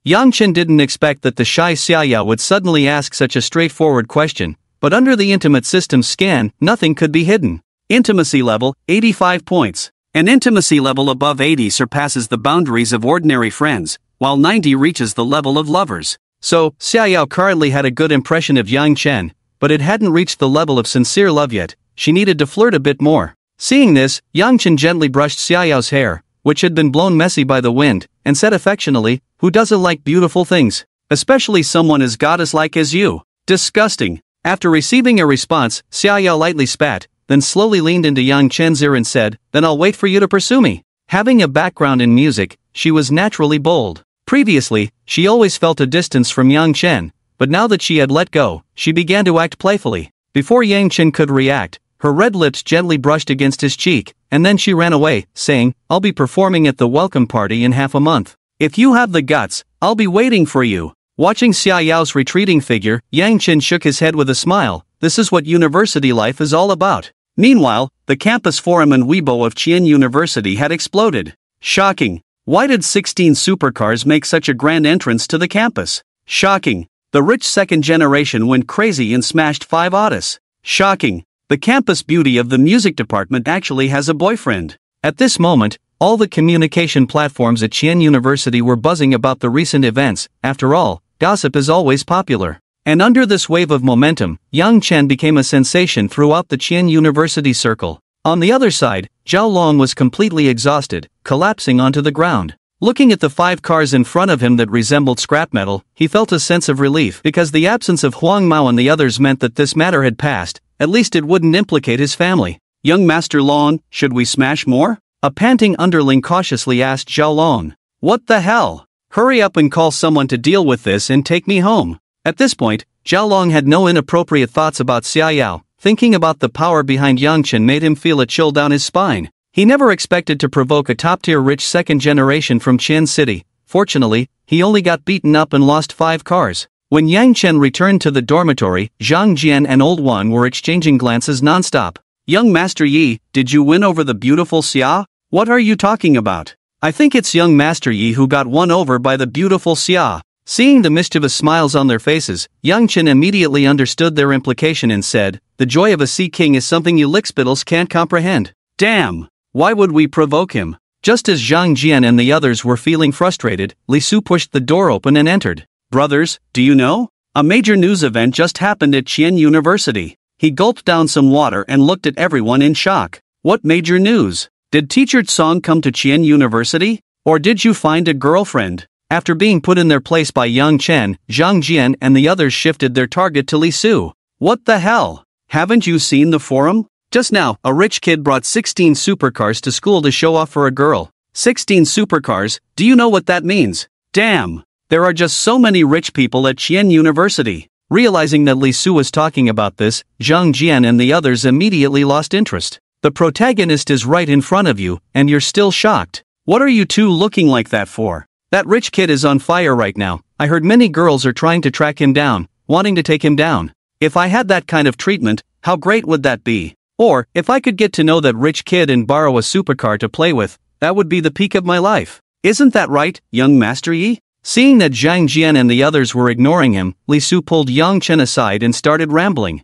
Yang Chen didn't expect that the shy Xiaoyao would suddenly ask such a straightforward question, but under the intimate system scan, nothing could be hidden. Intimacy level, 85 points. An intimacy level above 80 surpasses the boundaries of ordinary friends, while 90 reaches the level of lovers. So, Xiaoyao currently had a good impression of Yang Chen, but it hadn't reached the level of sincere love yet. She needed to flirt a bit more. Seeing this, Yang Chen gently brushed Xiaoyao's hair, which had been blown messy by the wind, and said affectionately, who doesn't like beautiful things? Especially someone as goddess-like as you. Disgusting. After receiving a response, Xiaoyao lightly spat, then slowly leaned into Yang Chen's ear and said, then I'll wait for you to pursue me. Having a background in music, she was naturally bold. Previously, she always felt a distance from Yang Chen, but now that she had let go, she began to act playfully. Before Yang Chen could react, her red lips gently brushed against his cheek, and then she ran away, saying, I'll be performing at the welcome party in half a month. If you have the guts, I'll be waiting for you. Watching Xiaoyao's retreating figure, Yang Chen shook his head with a smile. This is what university life is all about. Meanwhile, the campus forum and Weibo of Qian University had exploded. Shocking. Why did 16 supercars make such a grand entrance to the campus? Shocking. The rich second generation went crazy and smashed 5 Otis. Shocking. The campus beauty of the music department actually has a boyfriend. At this moment, all the communication platforms at Qian University were buzzing about the recent events. After all, gossip is always popular. And under this wave of momentum, Yang Chen became a sensation throughout the Qian University circle. On the other side, Zhao Long was completely exhausted, collapsing onto the ground. Looking at the 5 cars in front of him that resembled scrap metal, he felt a sense of relief because the absence of Huang Mao and the others meant that this matter had passed. At least it wouldn't implicate his family. Young Master Long, should we smash more? A panting underling cautiously asked Zhao Long. What the hell? Hurry up and call someone to deal with this and take me home. At this point, Zhao Long had no inappropriate thoughts about Xia Yao. Thinking about the power behind Yang Chen made him feel a chill down his spine. He never expected to provoke a top-tier rich second generation from Qian City. Fortunately, he only got beaten up and lost 5 cars. When Yang Chen returned to the dormitory, Zhang Jian and Old Wang were exchanging glances non-stop. Young Master Yi, did you win over the beautiful Xia? What are you talking about? I think it's young Master Yi who got won over by the beautiful Xia. Seeing the mischievous smiles on their faces, Yang Chen immediately understood their implication and said, the joy of a Sea King is something you lickspittles can't comprehend. Damn! Why would we provoke him? Just as Zhang Jian and the others were feeling frustrated, Li Su pushed the door open and entered. Brothers, do you know? A major news event just happened at Qian University. He gulped down some water and looked at everyone in shock. What major news? Did Teacher Song come to Qian University? Or did you find a girlfriend? After being put in their place by Yang Chen, Zhang Jian and the others shifted their target to Li Su. What the hell? Haven't you seen the forum? Just now, a rich kid brought 16 supercars to school to show off for a girl. 16 supercars, do you know what that means? Damn! There are just so many rich people at Qian University. Realizing that Li Su was talking about this, Zhang Jian and the others immediately lost interest. The protagonist is right in front of you, and you're still shocked. What are you two looking like that for? That rich kid is on fire right now. I heard many girls are trying to track him down, wanting to take him down. If I had that kind of treatment, how great would that be? Or, if I could get to know that rich kid and borrow a supercar to play with, that would be the peak of my life. Isn't that right, young Master Yi? Seeing that Zhang Jian and the others were ignoring him, Li Su pulled Yang Chen aside and started rambling.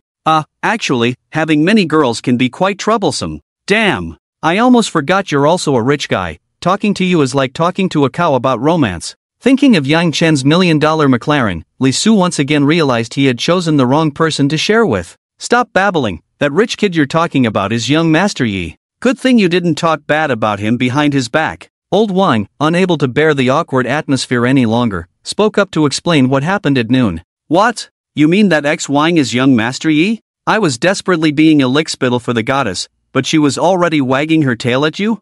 Actually, having many girls can be quite troublesome. Damn! I almost forgot you're also a rich guy. Talking to you is like talking to a cow about romance. Thinking of Yang Chen's $1 million McLaren, Li Su once again realized he had chosen the wrong person to share with. Stop babbling, that rich kid you're talking about is young Master Yi. Good thing you didn't talk bad about him behind his back. Old Wang, unable to bear the awkward atmosphere any longer, spoke up to explain what happened at noon. What? You mean that Wang is young Master Yi? I was desperately being a lickspittle for the goddess, but she was already wagging her tail at you?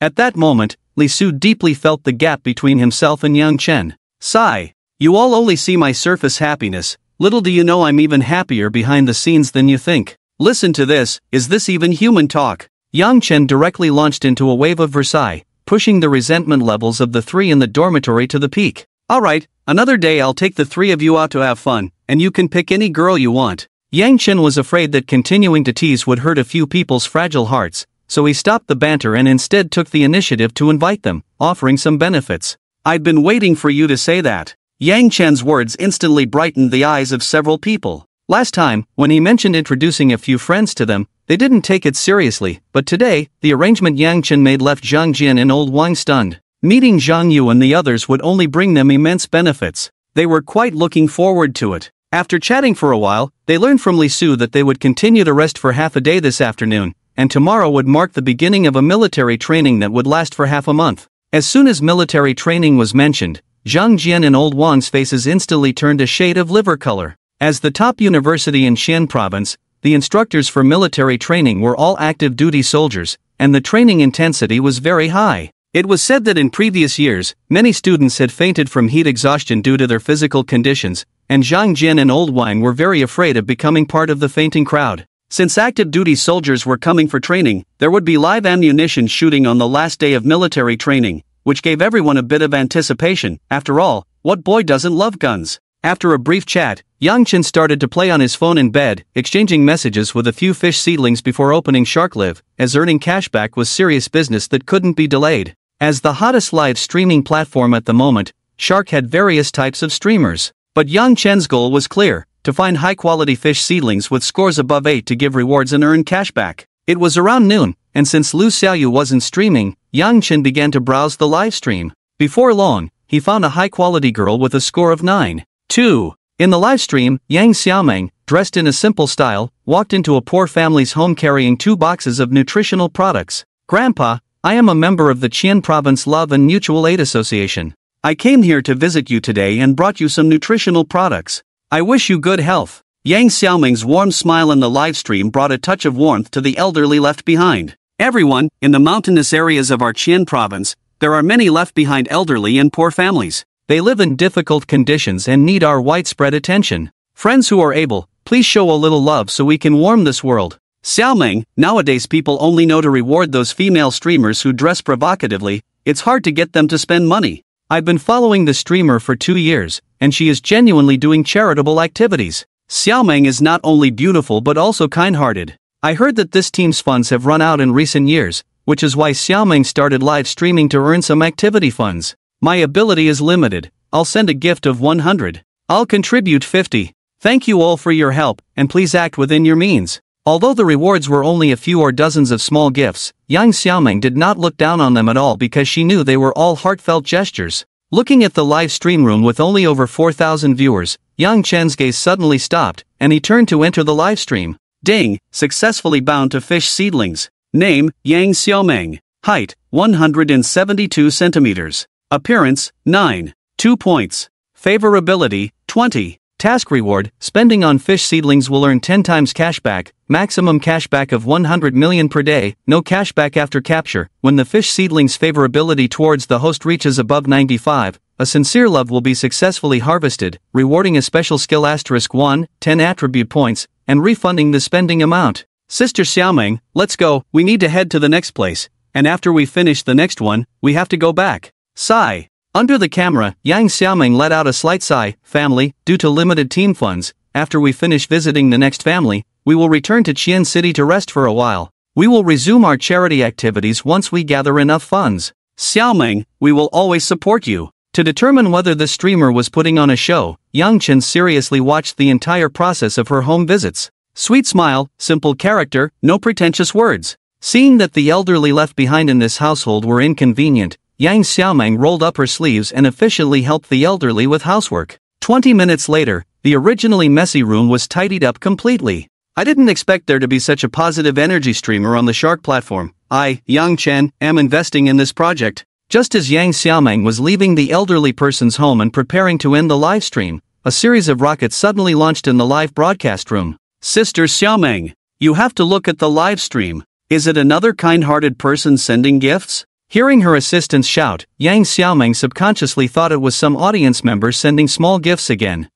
At that moment, Li Su deeply felt the gap between himself and Yang Chen. Sigh. You all only see my surface happiness, little do you know I'm even happier behind the scenes than you think. Listen to this, is this even human talk? Yang Chen directly launched into a wave of Versailles, pushing the resentment levels of the 3 in the dormitory to the peak. Alright, another day I'll take the 3 of you out to have fun, and you can pick any girl you want. Yang Chen was afraid that continuing to tease would hurt a few people's fragile hearts, so he stopped the banter and instead took the initiative to invite them, offering some benefits. I'd been waiting for you to say that. Yang Chen's words instantly brightened the eyes of several people. Last time, when he mentioned introducing a few friends to them, they didn't take it seriously, but today, the arrangement Yang Chen made left Zhang Jian and Old Wang stunned. Meeting Zhang Yu and the others would only bring them immense benefits. They were quite looking forward to it. After chatting for a while, they learned from Li Su that they would continue to rest for half a day this afternoon, and tomorrow would mark the beginning of a military training that would last for half a month. As soon as military training was mentioned, Zhang Jian and Old Wang's faces instantly turned a shade of liver color. As the top university in Xian province, the instructors for military training were all active duty soldiers, and the training intensity was very high. It was said that in previous years, many students had fainted from heat exhaustion due to their physical conditions, and Zhang Jian and Old Wang were very afraid of becoming part of the fainting crowd. Since active duty soldiers were coming for training, there would be live ammunition shooting on the last day of military training, which gave everyone a bit of anticipation. After all, what boy doesn't love guns? After a brief chat, Yang Chen started to play on his phone in bed, exchanging messages with a few fish seedlings before opening SharkLive, as earning cashback was serious business that couldn't be delayed. As the hottest live streaming platform at the moment, Shark had various types of streamers. But Yang Chen's goal was clear: to find high-quality fish seedlings with scores above 8 to give rewards and earn cashback. It was around noon, and since Lu Xiaoyu wasn't streaming, Yang Chen began to browse the live stream. Before long, he found a high-quality girl with a score of 9.2. In the live stream, Yang Xiaomeng, dressed in a simple style, walked into a poor family's home carrying 2 boxes of nutritional products. "Grandpa, I am a member of the Qian Province Love and Mutual Aid Association. I came here to visit you today and brought you some nutritional products. I wish you good health." Yang Xiaomeng's warm smile in the live stream brought a touch of warmth to the elderly left behind. "Everyone, in the mountainous areas of our Qian province, there are many left behind elderly and poor families. They live in difficult conditions and need our widespread attention. Friends who are able, please show a little love so we can warm this world." Xiaomeng, nowadays people only know to reward those female streamers who dress provocatively. It's hard to get them to spend money. I've been following the streamer for 2 years, and she is genuinely doing charitable activities. Xiaomeng is not only beautiful but also kind-hearted. I heard that this team's funds have run out in recent years, which is why Xiaomeng started live streaming to earn some activity funds. "My ability is limited. I'll send a gift of 100. I'll contribute 50. Thank you all for your help, and please act within your means." Although the rewards were only a few or dozens of small gifts, Yang Xiaomeng did not look down on them at all because she knew they were all heartfelt gestures. Looking at the live stream room with only over 4,000 viewers, Yang Chen's gaze suddenly stopped, and he turned to enter the live stream. Ding, successfully bound to fish seedlings. Name, Yang Xiaomeng. Height, 172 centimeters. Appearance, 9. 2 points. Favorability, 20. Task reward, spending on fish seedlings will earn 10 times cashback, maximum cashback of 100 million per day, no cashback after capture. When the fish seedlings' favorability towards the host reaches above 95, a sincere love will be successfully harvested, rewarding a special skill *1, 10 attribute points, and refunding the spending amount. Sister Xiaomeng, let's go, we need to head to the next place, and after we finish the next one, we have to go back. Sigh. Under the camera, Yang Xiaomeng let out a slight sigh. Family, due to limited team funds, after we finish visiting the next family, we will return to Qian City to rest for a while. We will resume our charity activities once we gather enough funds. Xiaomeng, we will always support you. To determine whether the streamer was putting on a show, Yang Chen seriously watched the entire process of her home visits. Sweet smile, simple character, no pretentious words. Seeing that the elderly left behind in this household were inconvenient, Yang Xiaomeng rolled up her sleeves and efficiently helped the elderly with housework. 20 minutes later, the originally messy room was tidied up completely. I didn't expect there to be such a positive energy streamer on the Shark platform. I, Yang Chen, am investing in this project. Just as Yang Xiaomeng was leaving the elderly person's home and preparing to end the live stream, a series of rockets suddenly launched in the live broadcast room. Sister Xiaomeng, you have to look at the live stream. Is it another kind-hearted person sending gifts? Hearing her assistants shout, Yang Xiaomeng subconsciously thought it was some audience member sending small gifts again.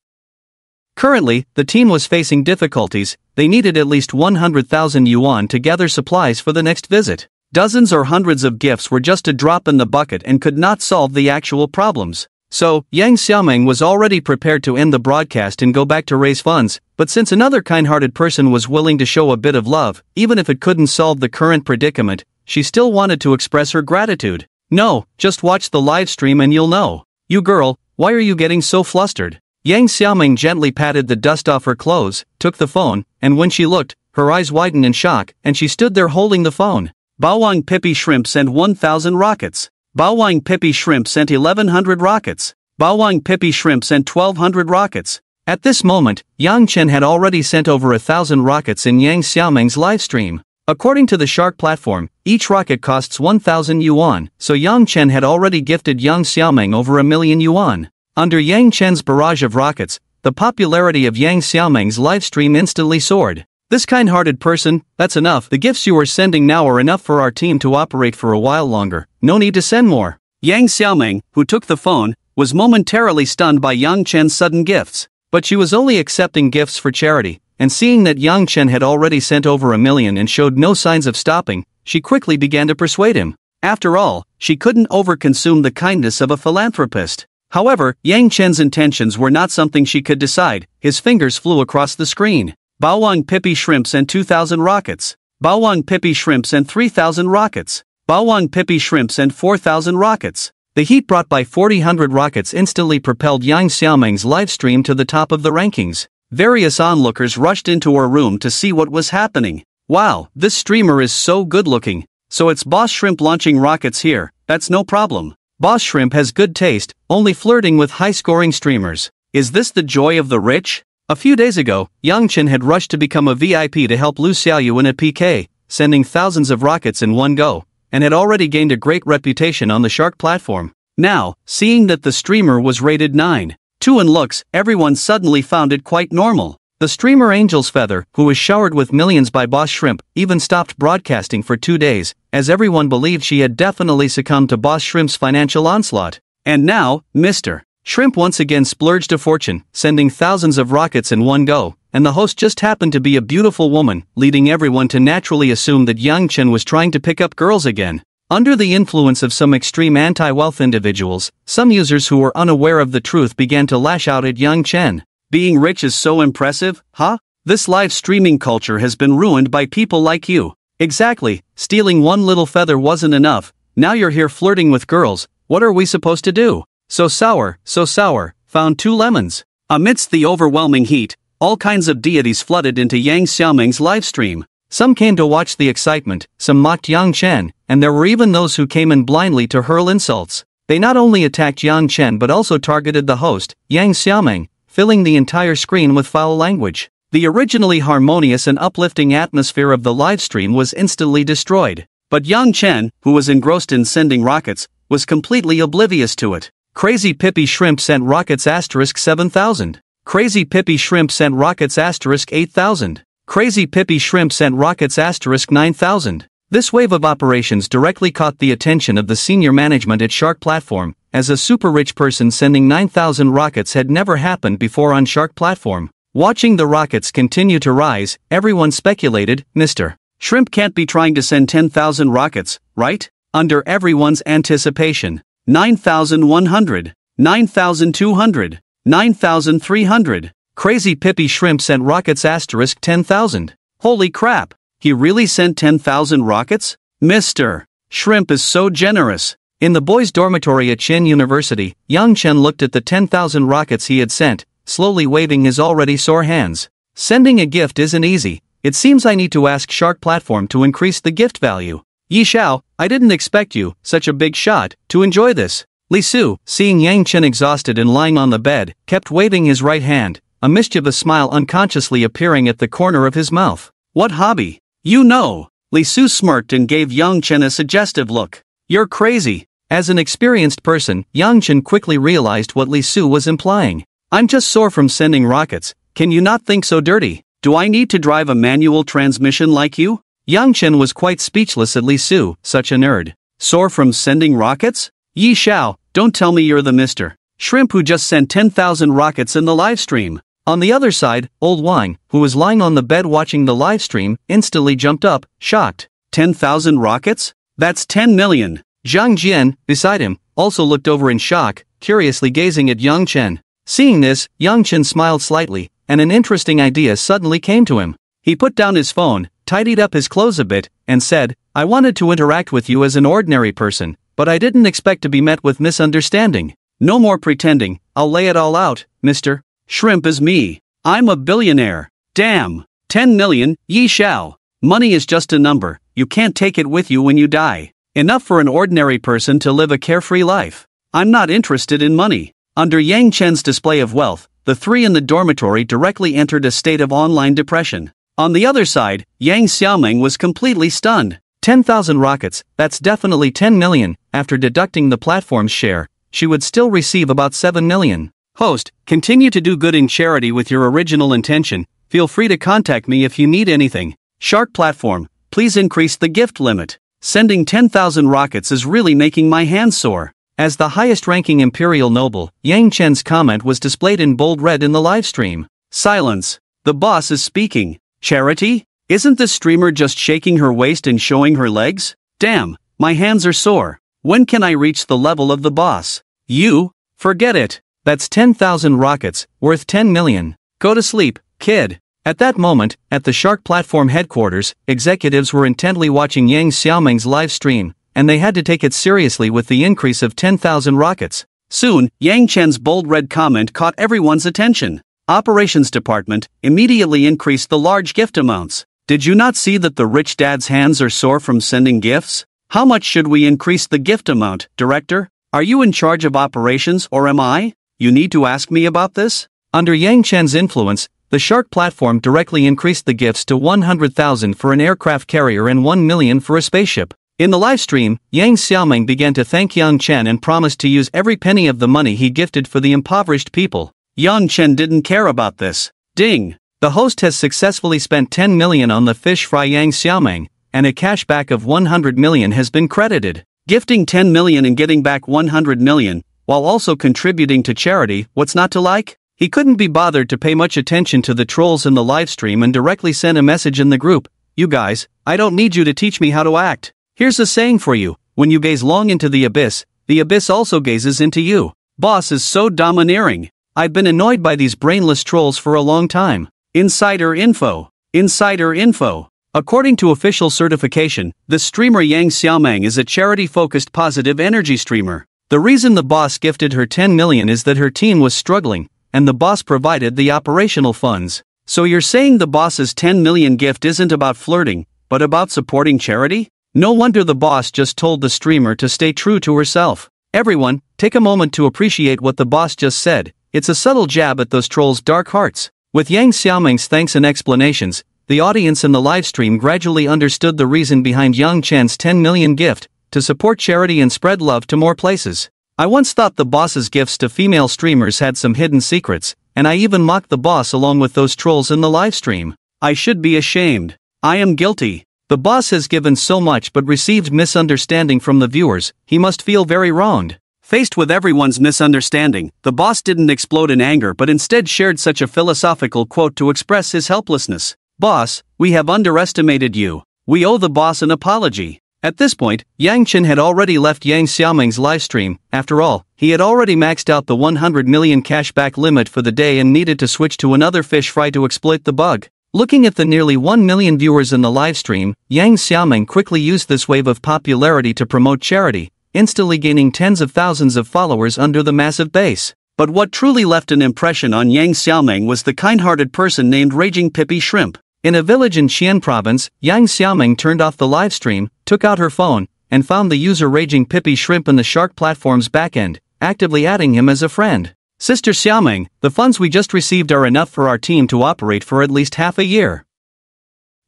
Currently, the team was facing difficulties. They needed at least 100,000 yuan to gather supplies for the next visit. Dozens or hundreds of gifts were just a drop in the bucket and could not solve the actual problems. So, Yang Xiaomeng was already prepared to end the broadcast and go back to raise funds, but since another kind-hearted person was willing to show a bit of love, even if it couldn't solve the current predicament, she still wanted to express her gratitude. No, just watch the live stream and you'll know. You girl, why are you getting so flustered? Yang Xiaomeng gently patted the dust off her clothes, took the phone, and when she looked, her eyes widened in shock, and she stood there holding the phone. Bawang Pippi Shrimp sent 1,000 rockets. Bawang Pippi Shrimp sent 1,100 rockets. Bawang Pippi Shrimp sent 1,200 rockets. At this moment, Yang Chen had already sent over 1,000 rockets in Yang Xiaomeng's live stream. According to the Shark platform, each rocket costs 1,000 yuan, so Yang Chen had already gifted Yang Xiaomeng over 1,000,000 yuan. Under Yang Chen's barrage of rockets, the popularity of Yang Xiaomeng's live stream instantly soared. This kind-hearted person, that's enough. The gifts you are sending now are enough for our team to operate for a while longer. No need to send more. Yang Xiaomeng, who took the phone, was momentarily stunned by Yang Chen's sudden gifts. But she was only accepting gifts for charity, and seeing that Yang Chen had already sent over 1,000,000 and showed no signs of stopping, she quickly began to persuade him. After all, she couldn't overconsume the kindness of a philanthropist. However, Yang Chen's intentions were not something she could decide. His fingers flew across the screen. Bawang Pippi Shrimp sent 2,000 rockets. Bawang Pippi Shrimp sent 3,000 rockets. Bawang Pippi Shrimp sent 4,000 rockets. The heat brought by 400 rockets instantly propelled Yang Xiaoming's live stream to the top of the rankings. Various onlookers rushed into her room to see what was happening. Wow, this streamer is so good looking. So it's Boss Shrimp launching rockets here, that's no problem. Boss Shrimp has good taste, only flirting with high-scoring streamers. Is this the joy of the rich? A few days ago, Yang Chen had rushed to become a VIP to help Lu Xiaoyu in a PK, sending thousands of rockets in one go, and had already gained a great reputation on the Shark platform. Now, seeing that the streamer was rated 9.2 in looks, everyone suddenly found it quite normal. The streamer Angel's Feather, who was showered with millions by Boss Shrimp, even stopped broadcasting for 2 days, as everyone believed she had definitely succumbed to Boss Shrimp's financial onslaught. And now, Mr. Shrimp once again splurged a fortune, sending thousands of rockets in one go, and the host just happened to be a beautiful woman, leading everyone to naturally assume that Yang Chen was trying to pick up girls again. Under the influence of some extreme anti-wealth individuals, some users who were unaware of the truth began to lash out at Yang Chen. Being rich is so impressive, huh? This live streaming culture has been ruined by people like you. Exactly, stealing one little feather wasn't enough, now you're here flirting with girls, what are we supposed to do? So sour, found 2 lemons. Amidst the overwhelming heat, all kinds of deities flooded into Yang Xiaoming's livestream. Some came to watch the excitement, some mocked Yang Chen, and there were even those who came in blindly to hurl insults. They not only attacked Yang Chen but also targeted the host, Yang Xiaoming, filling the entire screen with foul language. The originally harmonious and uplifting atmosphere of the livestream was instantly destroyed. But Yang Chen, who was engrossed in sending rockets, was completely oblivious to it. Crazy Pippi Shrimp sent rockets *7,000. Crazy Pippi Shrimp sent rockets *8,000. Crazy Pippi Shrimp sent rockets *9,000. This wave of operations directly caught the attention of the senior management at Shark Platform, as a super rich person sending 9,000 rockets had never happened before on Shark Platform. Watching the rockets continue to rise, everyone speculated, Mr. Shrimp can't be trying to send 10,000 rockets, right? Under everyone's anticipation. 9,100, 9,200, 9,300. Crazy Pippi Shrimp sent rockets *10,000. Holy crap, he really sent 10,000 rockets? Mr. Shrimp is so generous. In the boys' dormitory at Chen University, Yang Chen looked at the 10,000 rockets he had sent, slowly waving his already sore hands. Sending a gift isn't easy. It seems I need to ask Shark Platform to increase the gift value. Yi Xiao, I didn't expect you, such a big shot, to enjoy this. Li Su, seeing Yang Chen exhausted and lying on the bed, kept waving his right hand, a mischievous smile unconsciously appearing at the corner of his mouth. What hobby? You know. Li Su smirked and gave Yang Chen a suggestive look. You're crazy. As an experienced person, Yang Chen quickly realized what Li Su was implying. I'm just sore from sending rockets, can you not think so dirty? Do I need to drive a manual transmission like you? Yang Chen was quite speechless at Li Su, such a nerd. Sore from sending rockets? Yi Xiao, don't tell me you're the Mr. Shrimp who just sent 10,000 rockets in the livestream. On the other side, Old Wang, who was lying on the bed watching the livestream, instantly jumped up, shocked. 10,000 rockets? That's 10 million. Zhang Jian, beside him, also looked over in shock, curiously gazing at Yang Chen. Seeing this, Yang Chen smiled slightly, and an interesting idea suddenly came to him. He put down his phone, tidied up his clothes a bit, and said, I wanted to interact with you as an ordinary person, but I didn't expect to be met with misunderstanding. No more pretending, I'll lay it all out, Mr. Shrimp is me. I'm a billionaire. Damn. 10 million, Yi Xiao. Money is just a number, you can't take it with you when you die. Enough for an ordinary person to live a carefree life. I'm not interested in money. Under Yang Chen's display of wealth, the 3 in the dormitory directly entered a state of online depression. On the other side, Yang Xiaoming was completely stunned. 10,000 rockets, that's definitely 10 million, after deducting the platform's share, she would still receive about 7 million. Host, continue to do good in charity with your original intention, feel free to contact me if you need anything. Shark Platform, please increase the gift limit. Sending 10,000 rockets is really making my hands sore. As the highest-ranking imperial noble, Yang Chen's comment was displayed in bold red in the livestream. Silence. The boss is speaking. Charity? Isn't the streamer just shaking her waist and showing her legs? Damn, my hands are sore. When can I reach the level of the boss? You? Forget it. That's 10,000 rockets, worth 10 million. Go to sleep, kid. At that moment, at the Shark Platform headquarters, executives were intently watching Yang Xiaoming's live stream, and they had to take it seriously with the increase of 10,000 rockets. Soon, Yang Chen's bold red comment caught everyone's attention. Operations Department immediately increased the large gift amounts. Did you not see that the rich dad's hands are sore from sending gifts? How much should we increase the gift amount, Director? Are you in charge of operations or am I? You need to ask me about this? Under Yang Chen's influence, the Shark platform directly increased the gifts to 100,000 for an aircraft carrier and 1 million for a spaceship. In the live stream, Yang Xiaoming began to thank Yang Chen and promised to use every penny of the money he gifted for the impoverished people. Yang Chen didn't care about this. Ding! The host has successfully spent 10 million on the fish fry Yang Xiaoming, and a cashback of 100 million has been credited. Gifting 10 million and getting back 100 million, while also contributing to charity, what's not to like? He couldn't be bothered to pay much attention to the trolls in the livestream and directly sent a message in the group. You guys, I don't need you to teach me how to act. Here's a saying for you, when you gaze long into the abyss also gazes into you. Boss is so domineering. I've been annoyed by these brainless trolls for a long time. Insider info. Insider info. According to official certification, the streamer Yang Xiaoming is a charity-focused positive energy streamer. The reason the boss gifted her 10 million is that her team was struggling, and the boss provided the operational funds. So you're saying the boss's 10 million gift isn't about flirting, but about supporting charity? No wonder the boss just told the streamer to stay true to herself. Everyone, take a moment to appreciate what the boss just said. It's a subtle jab at those trolls' dark hearts. With Yang Xiaoming's thanks and explanations, the audience in the livestream gradually understood the reason behind Yang Chen's 10 million gift, to support charity and spread love to more places. I once thought the boss's gifts to female streamers had some hidden secrets, and I even mocked the boss along with those trolls in the livestream. I should be ashamed. I am guilty. The boss has given so much but received misunderstanding from the viewers, he must feel very wronged. Faced with everyone's misunderstanding, the boss didn't explode in anger but instead shared such a philosophical quote to express his helplessness. Boss, we have underestimated you. We owe the boss an apology. At this point, Yang Chen had already left Yang Xiaoming's livestream. After all, he had already maxed out the 100 million cashback limit for the day and needed to switch to another fish fry to exploit the bug. Looking at the nearly 1 million viewers in the livestream, Yang Xiaoming quickly used this wave of popularity to promote charity, instantly gaining tens of thousands of followers under the massive base. But what truly left an impression on Yang Xiaoming was the kind-hearted person named Raging Pippi Shrimp. In a village in Xi'an province, Yang Xiaoming turned off the livestream, took out her phone, and found the user Raging Pippi Shrimp in the Shark platform's backend, actively adding him as a friend. Sister Xiaoming, the funds we just received are enough for our team to operate for at least half a year.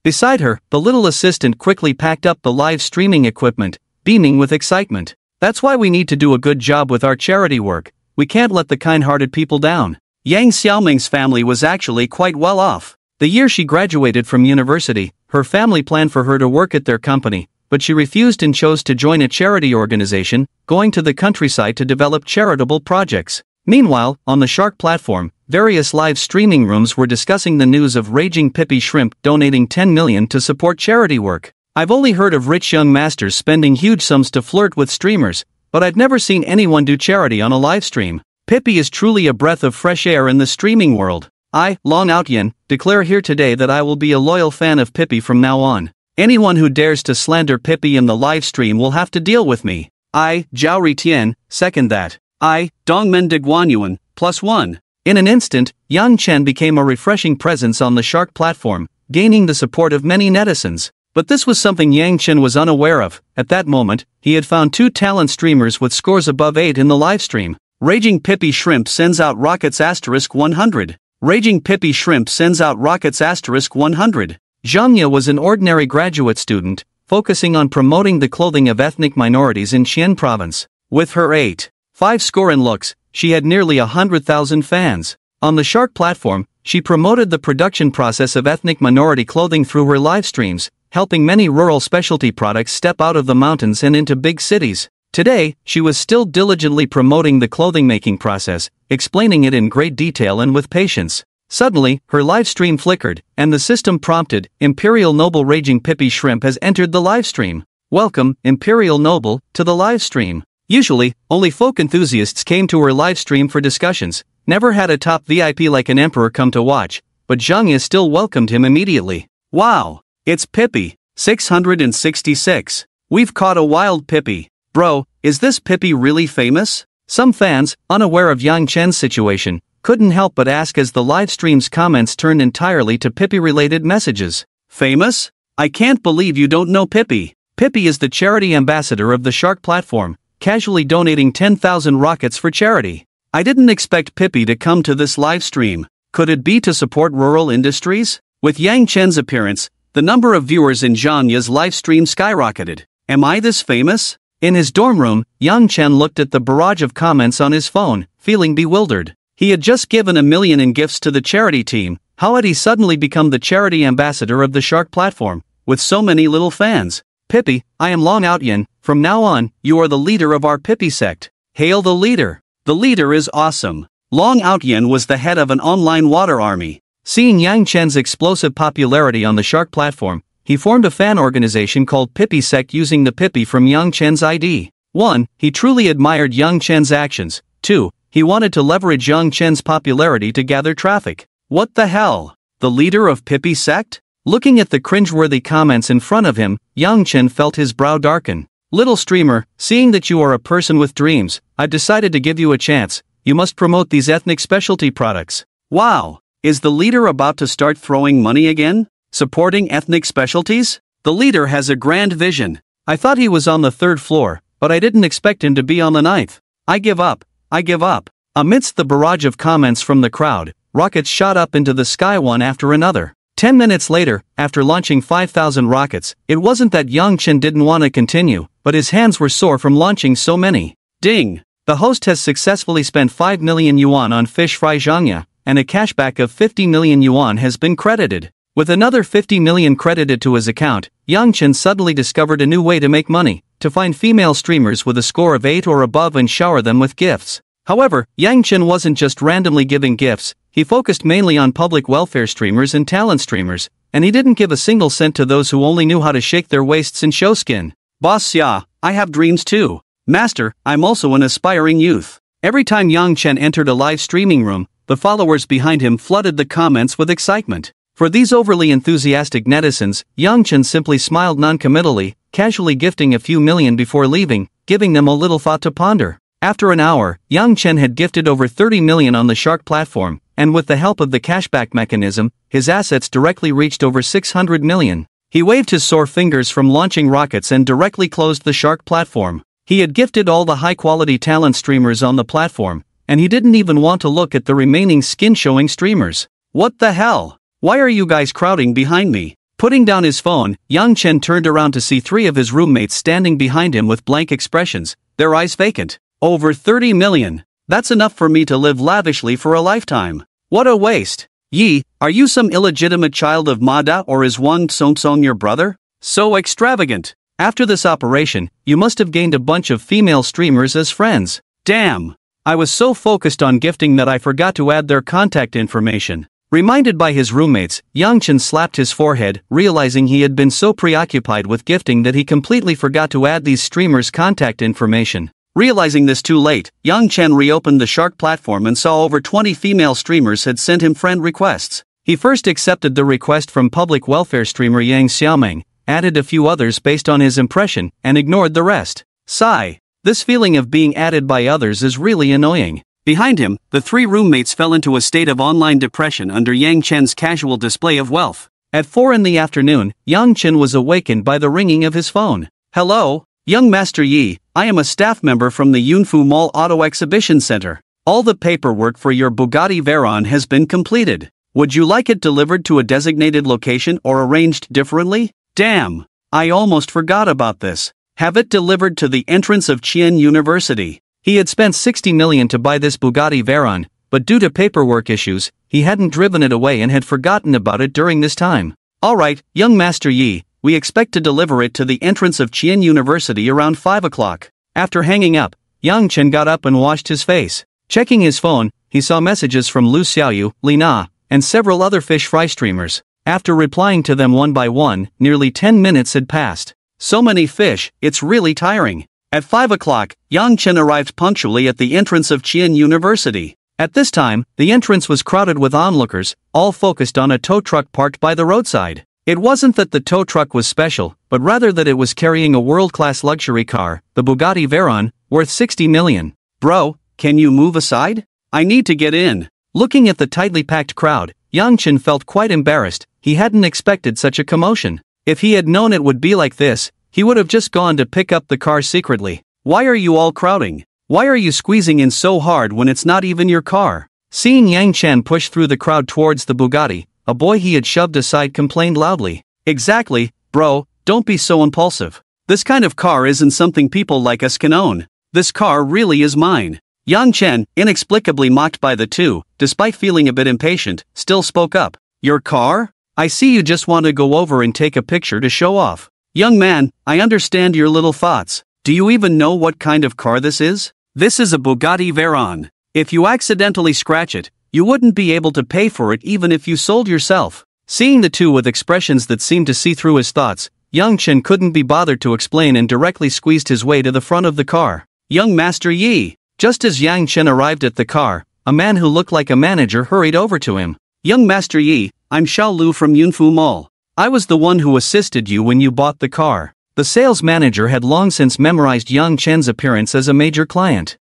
Beside her, the little assistant quickly packed up the live streaming equipment, beaming with excitement. That's why we need to do a good job with our charity work. We can't let the kind-hearted people down. Yang Xiaoming's family was actually quite well off. The year she graduated from university, her family planned for her to work at their company, but she refused and chose to join a charity organization, going to the countryside to develop charitable projects. Meanwhile, on the Shark platform, various live streaming rooms were discussing the news of Raging Pippi Shrimp donating 10 million to support charity work. I've only heard of rich young masters spending huge sums to flirt with streamers, but I've never seen anyone do charity on a live stream. Pippi is truly a breath of fresh air in the streaming world. I, Long Outyen, declare here today that I will be a loyal fan of Pippi from now on. Anyone who dares to slander Pippi in the live stream will have to deal with me. I, Zhao Ritian, second that. I, Dongmen de Guanyuan, +1. In an instant, Yang Chen became a refreshing presence on the Shark platform, gaining the support of many netizens. But this was something Yang Chen was unaware of. At that moment, he had found two talent streamers with scores above 8 in the livestream. Raging Pippi Shrimp sends out rockets *100. Raging Pippi Shrimp sends out rockets *100. Zhang Ye was an ordinary graduate student, focusing on promoting the clothing of ethnic minorities in Xi'an province. With her 8.5 score in looks, she had nearly 100,000 fans. On the Shark platform, she promoted the production process of ethnic minority clothing through her live streams, helping many rural specialty products step out of the mountains and into big cities. Today, she was still diligently promoting the clothing making process, explaining it in great detail and with patience. Suddenly, her live stream flickered, and the system prompted, Imperial Noble Raging Pippi Shrimp has entered the live stream. Welcome, Imperial Noble, to the live stream. Usually, only folk enthusiasts came to her live stream for discussions, never had a top VIP like an emperor come to watch, but Zhang Ye still welcomed him immediately. Wow! It's Pippi, 666. We've caught a wild Pippi. Bro, is this Pippi really famous? Some fans, unaware of Yang Chen's situation, couldn't help but ask as the live stream's comments turned entirely to Pippi-related messages. Famous? I can't believe you don't know Pippi. Pippi is the charity ambassador of the Shark platform, casually donating 10,000 rockets for charity. I didn't expect Pippi to come to this live stream. Could it be to support rural industries? With Yang Chen's appearance, the number of viewers in Zhanya's live stream skyrocketed. Am I this famous? In his dorm room, Yang Chen looked at the barrage of comments on his phone, feeling bewildered. He had just given $1 million in gifts to the charity team. How had he suddenly become the charity ambassador of the Shark platform, with so many little fans? Pippi, I am Long Outyan. From now on, you are the leader of our Pippi sect. Hail the leader. The leader is awesome. Long Outyan was the head of an online water army. Seeing Yang Chen's explosive popularity on the Shark platform, he formed a fan organization called Pippi Sect using the Pippi from Yang Chen's ID. 1. He truly admired Yang Chen's actions. 2. He wanted to leverage Yang Chen's popularity to gather traffic. What the hell? The leader of Pippi Sect? Looking at the cringeworthy comments in front of him, Yang Chen felt his brow darken. Little streamer, seeing that you are a person with dreams, I've decided to give you a chance. You must promote these ethnic specialty products. Wow! Is the leader about to start throwing money again? Supporting ethnic specialties? The leader has a grand vision. I thought he was on the 3rd floor, but I didn't expect him to be on the 9th. I give up. I give up. Amidst the barrage of comments from the crowd, rockets shot up into the sky one after another. 10 minutes later, after launching 5,000 rockets, it wasn't that Yang Chen didn't want to continue, but his hands were sore from launching so many. Ding! The host has successfully spent 5 million yuan on Fish Fry Zhangya, and a cashback of 50 million yuan has been credited. With another 50 million credited to his account, Yang Chen suddenly discovered a new way to make money, to find female streamers with a score of 8 or above and shower them with gifts. However, Yang Chen wasn't just randomly giving gifts, he focused mainly on public welfare streamers and talent streamers, and he didn't give a single cent to those who only knew how to shake their waists and show skin. Boss Xia, I have dreams too. Master, I'm also an aspiring youth. Every time Yang Chen entered a live streaming room, the followers behind him flooded the comments with excitement. For these overly enthusiastic netizens, Yang Chen simply smiled non-committally, casually gifting a few million before leaving, giving them a little thought to ponder. After an hour, Yang Chen had gifted over 30 million on the Shark platform, and with the help of the cashback mechanism, his assets directly reached over 600 million. He waved his sore fingers from launching rockets and directly closed the Shark platform. He had gifted all the high-quality talent streamers on the platform, and he didn't even want to look at the remaining skin-showing streamers. What the hell? Why are you guys crowding behind me? Putting down his phone, Yang Chen turned around to see 3 of his roommates standing behind him with blank expressions, their eyes vacant. Over 30 million. That's enough for me to live lavishly for a lifetime. What a waste. Yi, are you some illegitimate child of Ma Da, or is Wang Songsong your brother? So extravagant. After this operation, you must have gained a bunch of female streamers as friends. Damn. I was so focused on gifting that I forgot to add their contact information. Reminded by his roommates, Yang Chen slapped his forehead, realizing he had been so preoccupied with gifting that he completely forgot to add these streamers' contact information. Realizing this too late, Yang Chen reopened the Shark platform and saw over 20 female streamers had sent him friend requests. He first accepted the request from public welfare streamer Yang Xiaoming, added a few others based on his impression, and ignored the rest. Sigh. This feeling of being added by others is really annoying. Behind him, the 3 roommates fell into a state of online depression under Yang Chen's casual display of wealth. At 4 in the afternoon, Yang Chen was awakened by the ringing of his phone. Hello? Young Master Yi, I am a staff member from the Yunfu Mall Auto Exhibition Center. All the paperwork for your Bugatti Veyron has been completed. Would you like it delivered to a designated location or arranged differently? Damn, I almost forgot about this. Have it delivered to the entrance of Qian University. He had spent 60 million to buy this Bugatti Veyron, but due to paperwork issues, he hadn't driven it away and had forgotten about it during this time. Alright, young Master Yi, we expect to deliver it to the entrance of Qian University around 5 o'clock. After hanging up, Yang Chen got up and washed his face. Checking his phone, he saw messages from Lu Xiaoyu, Li Na, and several other fish fry streamers. After replying to them one by one, nearly 10 minutes had passed. So many fish, it's really tiring. At 5 o'clock, Yang Chen arrived punctually at the entrance of Qian University. At this time, the entrance was crowded with onlookers, all focused on a tow truck parked by the roadside. It wasn't that the tow truck was special, but rather that it was carrying a world-class luxury car, the Bugatti Veyron, worth $60 million. Bro, can you move aside? I need to get in. Looking at the tightly packed crowd, Yang Chen felt quite embarrassed. He hadn't expected such a commotion. If he had known it would be like this, he would have just gone to pick up the car secretly. Why are you all crowding? Why are you squeezing in so hard when it's not even your car? Seeing Yang Chen push through the crowd towards the Bugatti, a boy he had shoved aside complained loudly. Exactly, bro, don't be so impulsive. This kind of car isn't something people like us can own. This car really is mine. Yang Chen, inexplicably mocked by the two, despite feeling a bit impatient, still spoke up. Your car? I see you just want to go over and take a picture to show off. Young man, I understand your little thoughts. Do you even know what kind of car this is? This is a Bugatti Veyron. If you accidentally scratch it, you wouldn't be able to pay for it even if you sold yourself. Seeing the two with expressions that seemed to see through his thoughts, Yang Chen couldn't be bothered to explain and directly squeezed his way to the front of the car. Young Master Yi. Just as Yang Chen arrived at the car, a man who looked like a manager hurried over to him. Young Master Yi, I'm Xiao Lu from Yunfu Mall. I was the one who assisted you when you bought the car. The sales manager had long since memorized Yang Chen's appearance as a major client.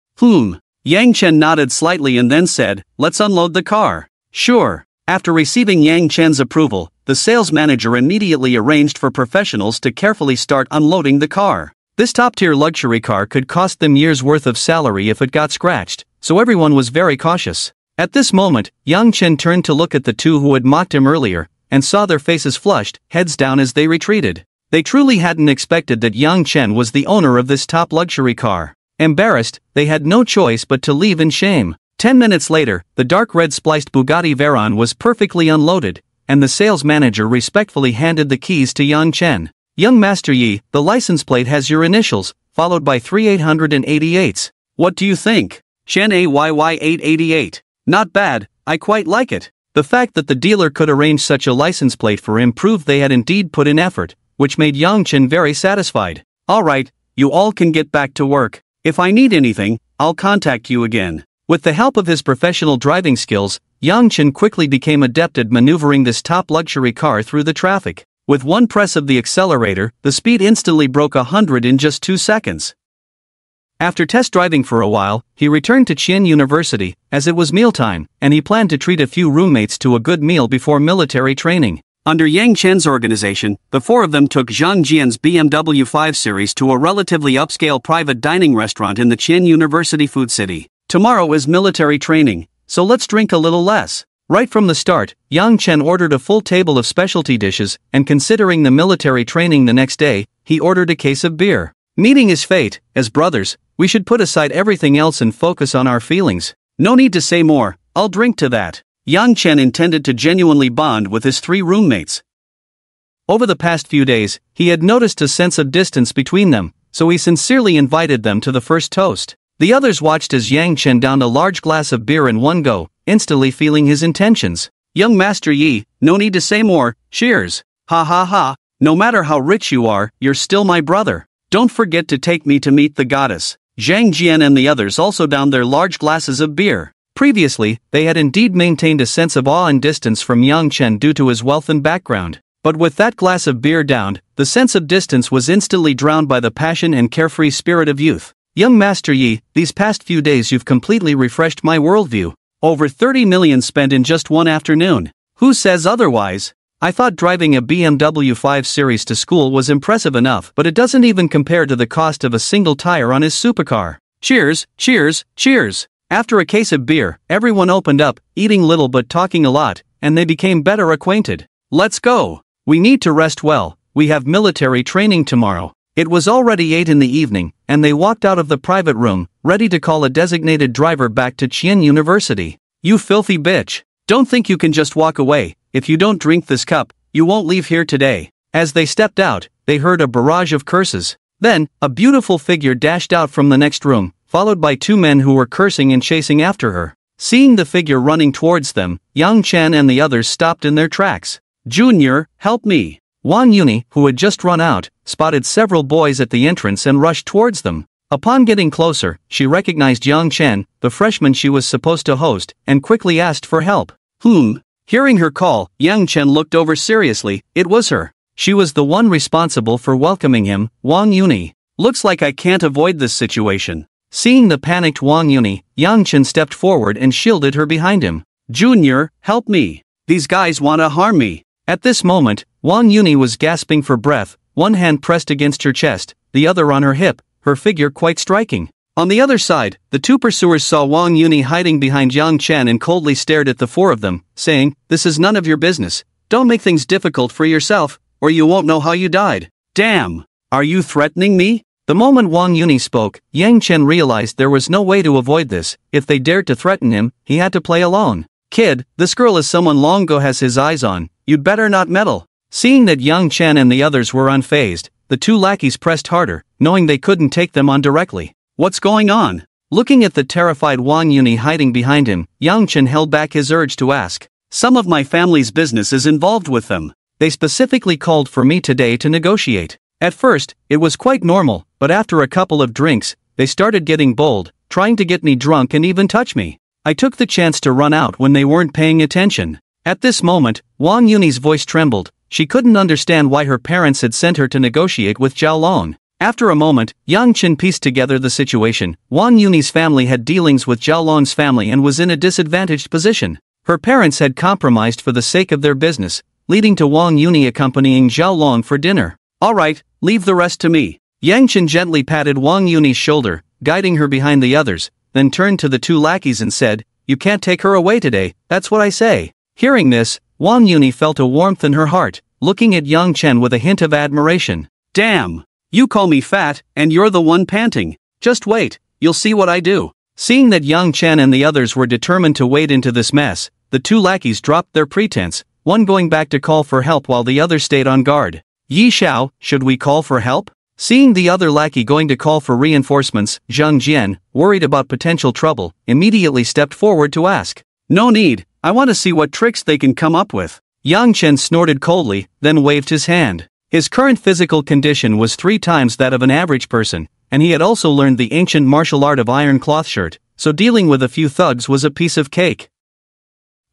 Yang Chen nodded slightly and then said, let's unload the car. Sure. After receiving Yang Chen's approval, the sales manager immediately arranged for professionals to carefully start unloading the car. This top-tier luxury car could cost them years' worth of salary if it got scratched, so everyone was very cautious. At this moment, Yang Chen turned to look at the two who had mocked him earlier, and saw their faces flushed, heads down as they retreated. They truly hadn't expected that Yang Chen was the owner of this top luxury car. Embarrassed, they had no choice but to leave in shame. 10 minutes later, the dark red spliced Bugatti Veyron was perfectly unloaded, and the sales manager respectfully handed the keys to Yang Chen. Young Master Yi, the license plate has your initials, followed by 3888s. What do you think? Shen AYY 888. Not bad, I quite like it. The fact that the dealer could arrange such a license plate for him proved they had indeed put in effort, which made Yang Chen very satisfied. Alright, you all can get back to work. If I need anything, I'll contact you again. With the help of his professional driving skills, Yang Chen quickly became adept at maneuvering this top luxury car through the traffic. With one press of the accelerator, the speed instantly broke 100 in just 2 seconds. After test driving for a while, he returned to Qian University, as it was mealtime, and he planned to treat a few roommates to a good meal before military training. Under Yang Chen's organization, the four of them took Zhang Jian's BMW 5 Series to a relatively upscale private dining restaurant in the Qian University Food City. Tomorrow is military training, so let's drink a little less. Right from the start, Yang Chen ordered a full table of specialty dishes, and considering the military training the next day, he ordered a case of beer. Meeting his fate, as brothers, we should put aside everything else and focus on our feelings. No need to say more, I'll drink to that. Yang Chen intended to genuinely bond with his three roommates. Over the past few days, he had noticed a sense of distance between them, so he sincerely invited them to the first toast. The others watched as Yang Chen downed a large glass of beer in one go, instantly feeling his intentions. Young Master Yi, no need to say more, cheers. Ha ha ha, no matter how rich you are, you're still my brother. Don't forget to take me to meet the goddess. Zhang Jian and the others also downed their large glasses of beer. Previously, they had indeed maintained a sense of awe and distance from Yang Chen due to his wealth and background. But with that glass of beer downed, the sense of distance was instantly drowned by the passion and carefree spirit of youth. Young Master Yi, these past few days you've completely refreshed my worldview. Over 30 million spent in just one afternoon. Who says otherwise? I thought driving a BMW 5 Series to school was impressive enough, but it doesn't even compare to the cost of a single tire on his supercar. Cheers, cheers, cheers. After a case of beer, everyone opened up, eating little but talking a lot, and they became better acquainted. Let's go. We need to rest well, we have military training tomorrow. It was already 8 in the evening, and they walked out of the private room, ready to call a designated driver back to Qian University. You filthy bitch. Don't think you can just walk away. If you don't drink this cup, you won't leave here today. As they stepped out, they heard a barrage of curses. Then, a beautiful figure dashed out from the next room, followed by two men who were cursing and chasing after her. Seeing the figure running towards them, Yang Chen and the others stopped in their tracks. Junior, help me. Wang Yuni, who had just run out, spotted several boys at the entrance and rushed towards them. Upon getting closer, she recognized Yang Chen, the freshman she was supposed to host, and quickly asked for help. Hearing her call, Yang Chen looked over seriously. It was her. She was the one responsible for welcoming him, Wang Yuni. Looks like I can't avoid this situation. Seeing the panicked Wang Yuni, Yang Chen stepped forward and shielded her behind him. Junior, help me. These guys want to harm me. At this moment, Wang Yuni was gasping for breath, one hand pressed against her chest, the other on her hip, her figure quite striking. On the other side, the two pursuers saw Wang Yuni hiding behind Yang Chen and coldly stared at the four of them, saying, "This is none of your business. Don't make things difficult for yourself, or you won't know how you died." Damn! Are you threatening me? The moment Wang Yuni spoke, Yang Chen realized there was no way to avoid this. If they dared to threaten him, he had to play alone. Kid, this girl is someone Long Go has his eyes on. You'd better not meddle. Seeing that Yang Chen and the others were unfazed, the two lackeys pressed harder, knowing they couldn't take them on directly. What's going on? Looking at the terrified Wang Yuni hiding behind him, Yang Chen held back his urge to ask. Some of my family's business is involved with them. They specifically called for me today to negotiate. At first, it was quite normal, but after a couple of drinks, they started getting bold, trying to get me drunk and even touch me. I took the chance to run out when they weren't paying attention. At this moment, Wang Yuni's voice trembled. She couldn't understand why her parents had sent her to negotiate with Zhao Long. After a moment, Yang Chen pieced together the situation. Wang Yuni's family had dealings with Zhao Long's family and was in a disadvantaged position. Her parents had compromised for the sake of their business, leading to Wang Yuni accompanying Zhao Long for dinner. Alright, leave the rest to me. Yang Chen gently patted Wang Yuni's shoulder, guiding her behind the others, then turned to the two lackeys and said, "You can't take her away today, that's what I say." Hearing this, Wang Yuni felt a warmth in her heart, looking at Yang Chen with a hint of admiration. Damn! You call me fat, and you're the one panting. Just wait, you'll see what I do. Seeing that Yang Chen and the others were determined to wade into this mess, the two lackeys dropped their pretense, one going back to call for help while the other stayed on guard. Yi Xiao, should we call for help? Seeing the other lackey going to call for reinforcements, Zhang Jian, worried about potential trouble, immediately stepped forward to ask. No need, I want to see what tricks they can come up with. Yang Chen snorted coldly, then waved his hand. His current physical condition was 3 times that of an average person, and he had also learned the ancient martial art of iron cloth shirt, so dealing with a few thugs was a piece of cake.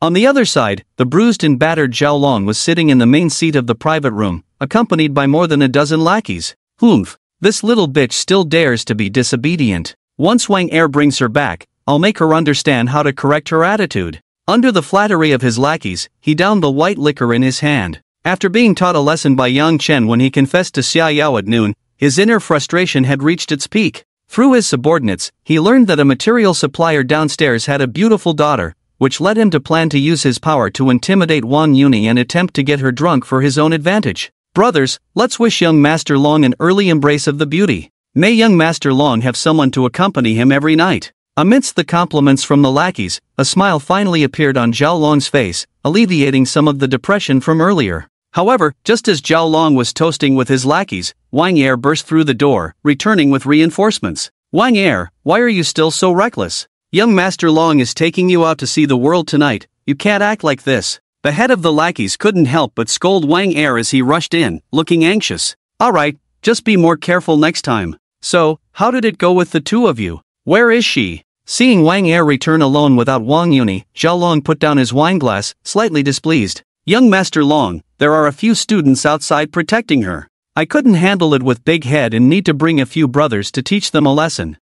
On the other side, the bruised and battered Zhao Long was sitting in the main seat of the private room, accompanied by more than a dozen lackeys. Humph, this little bitch still dares to be disobedient. Once Wang Er brings her back, I'll make her understand how to correct her attitude. Under the flattery of his lackeys, he downed the white liquor in his hand. After being taught a lesson by Yang Chen when he confessed to Xia Yao at noon, his inner frustration had reached its peak. Through his subordinates, he learned that a material supplier downstairs had a beautiful daughter, which led him to plan to use his power to intimidate Wang Yuni and attempt to get her drunk for his own advantage. Brothers, let's wish young Master Long an early embrace of the beauty. May young Master Long have someone to accompany him every night. Amidst the compliments from the lackeys, a smile finally appeared on Zhao Long's face, alleviating some of the depression from earlier. However, just as Zhao Long was toasting with his lackeys, Wang Er burst through the door, returning with reinforcements. Wang Er, why are you still so reckless? Young Master Long is taking you out to see the world tonight, you can't act like this. The head of the lackeys couldn't help but scold Wang Er as he rushed in, looking anxious. Alright, just be more careful next time. So, how did it go with the two of you? Where is she? Seeing Wang Er return alone without Wang Yuni, Zhao Long put down his wineglass, slightly displeased. Young Master Long, there are a few students outside protecting her. I couldn't handle it with big head and need to bring a few brothers to teach them a lesson.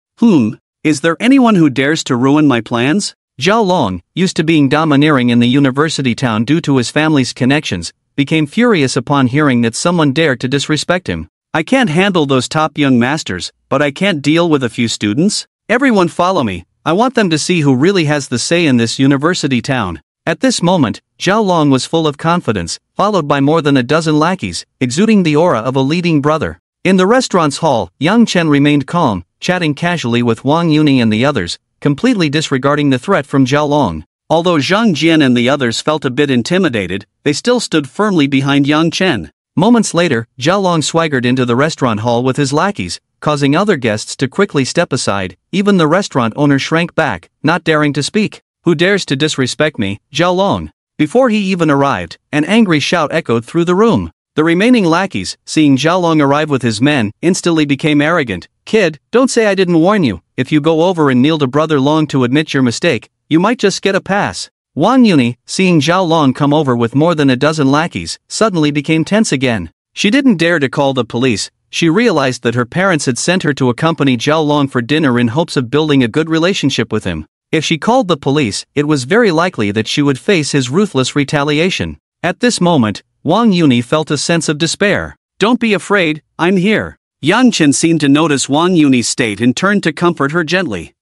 Is there anyone who dares to ruin my plans? Zhao Long, used to being domineering in the university town due to his family's connections, became furious upon hearing that someone dared to disrespect him. I can't handle those top young masters, but I can't deal with a few students? Everyone follow me, I want them to see who really has the say in this university town. At this moment, Zhao Long was full of confidence, followed by more than a dozen lackeys, exuding the aura of a leading brother. In the restaurant's hall, Yang Chen remained calm, chatting casually with Wang Yuni and the others, completely disregarding the threat from Zhao Long. Although Zhang Jian and the others felt a bit intimidated, they still stood firmly behind Yang Chen. Moments later, Zhao Long swaggered into the restaurant hall with his lackeys, causing other guests to quickly step aside. Even the restaurant owner shrank back, not daring to speak. Who dares to disrespect me, Zhao Long? Before he even arrived, an angry shout echoed through the room. The remaining lackeys, seeing Zhao Long arrive with his men, instantly became arrogant. Kid, don't say I didn't warn you. If you go over and kneel to Brother Long to admit your mistake, you might just get a pass. Wang Yuni, seeing Zhao Long come over with more than a dozen lackeys, suddenly became tense again. She didn't dare to call the police. She realized that her parents had sent her to accompany Zhao Long for dinner in hopes of building a good relationship with him. If she called the police, it was very likely that she would face his ruthless retaliation. At this moment, Wang Yuni felt a sense of despair. "Don't be afraid, I'm here." Yang Chen seemed to notice Wang Yuni's state and turned to comfort her gently.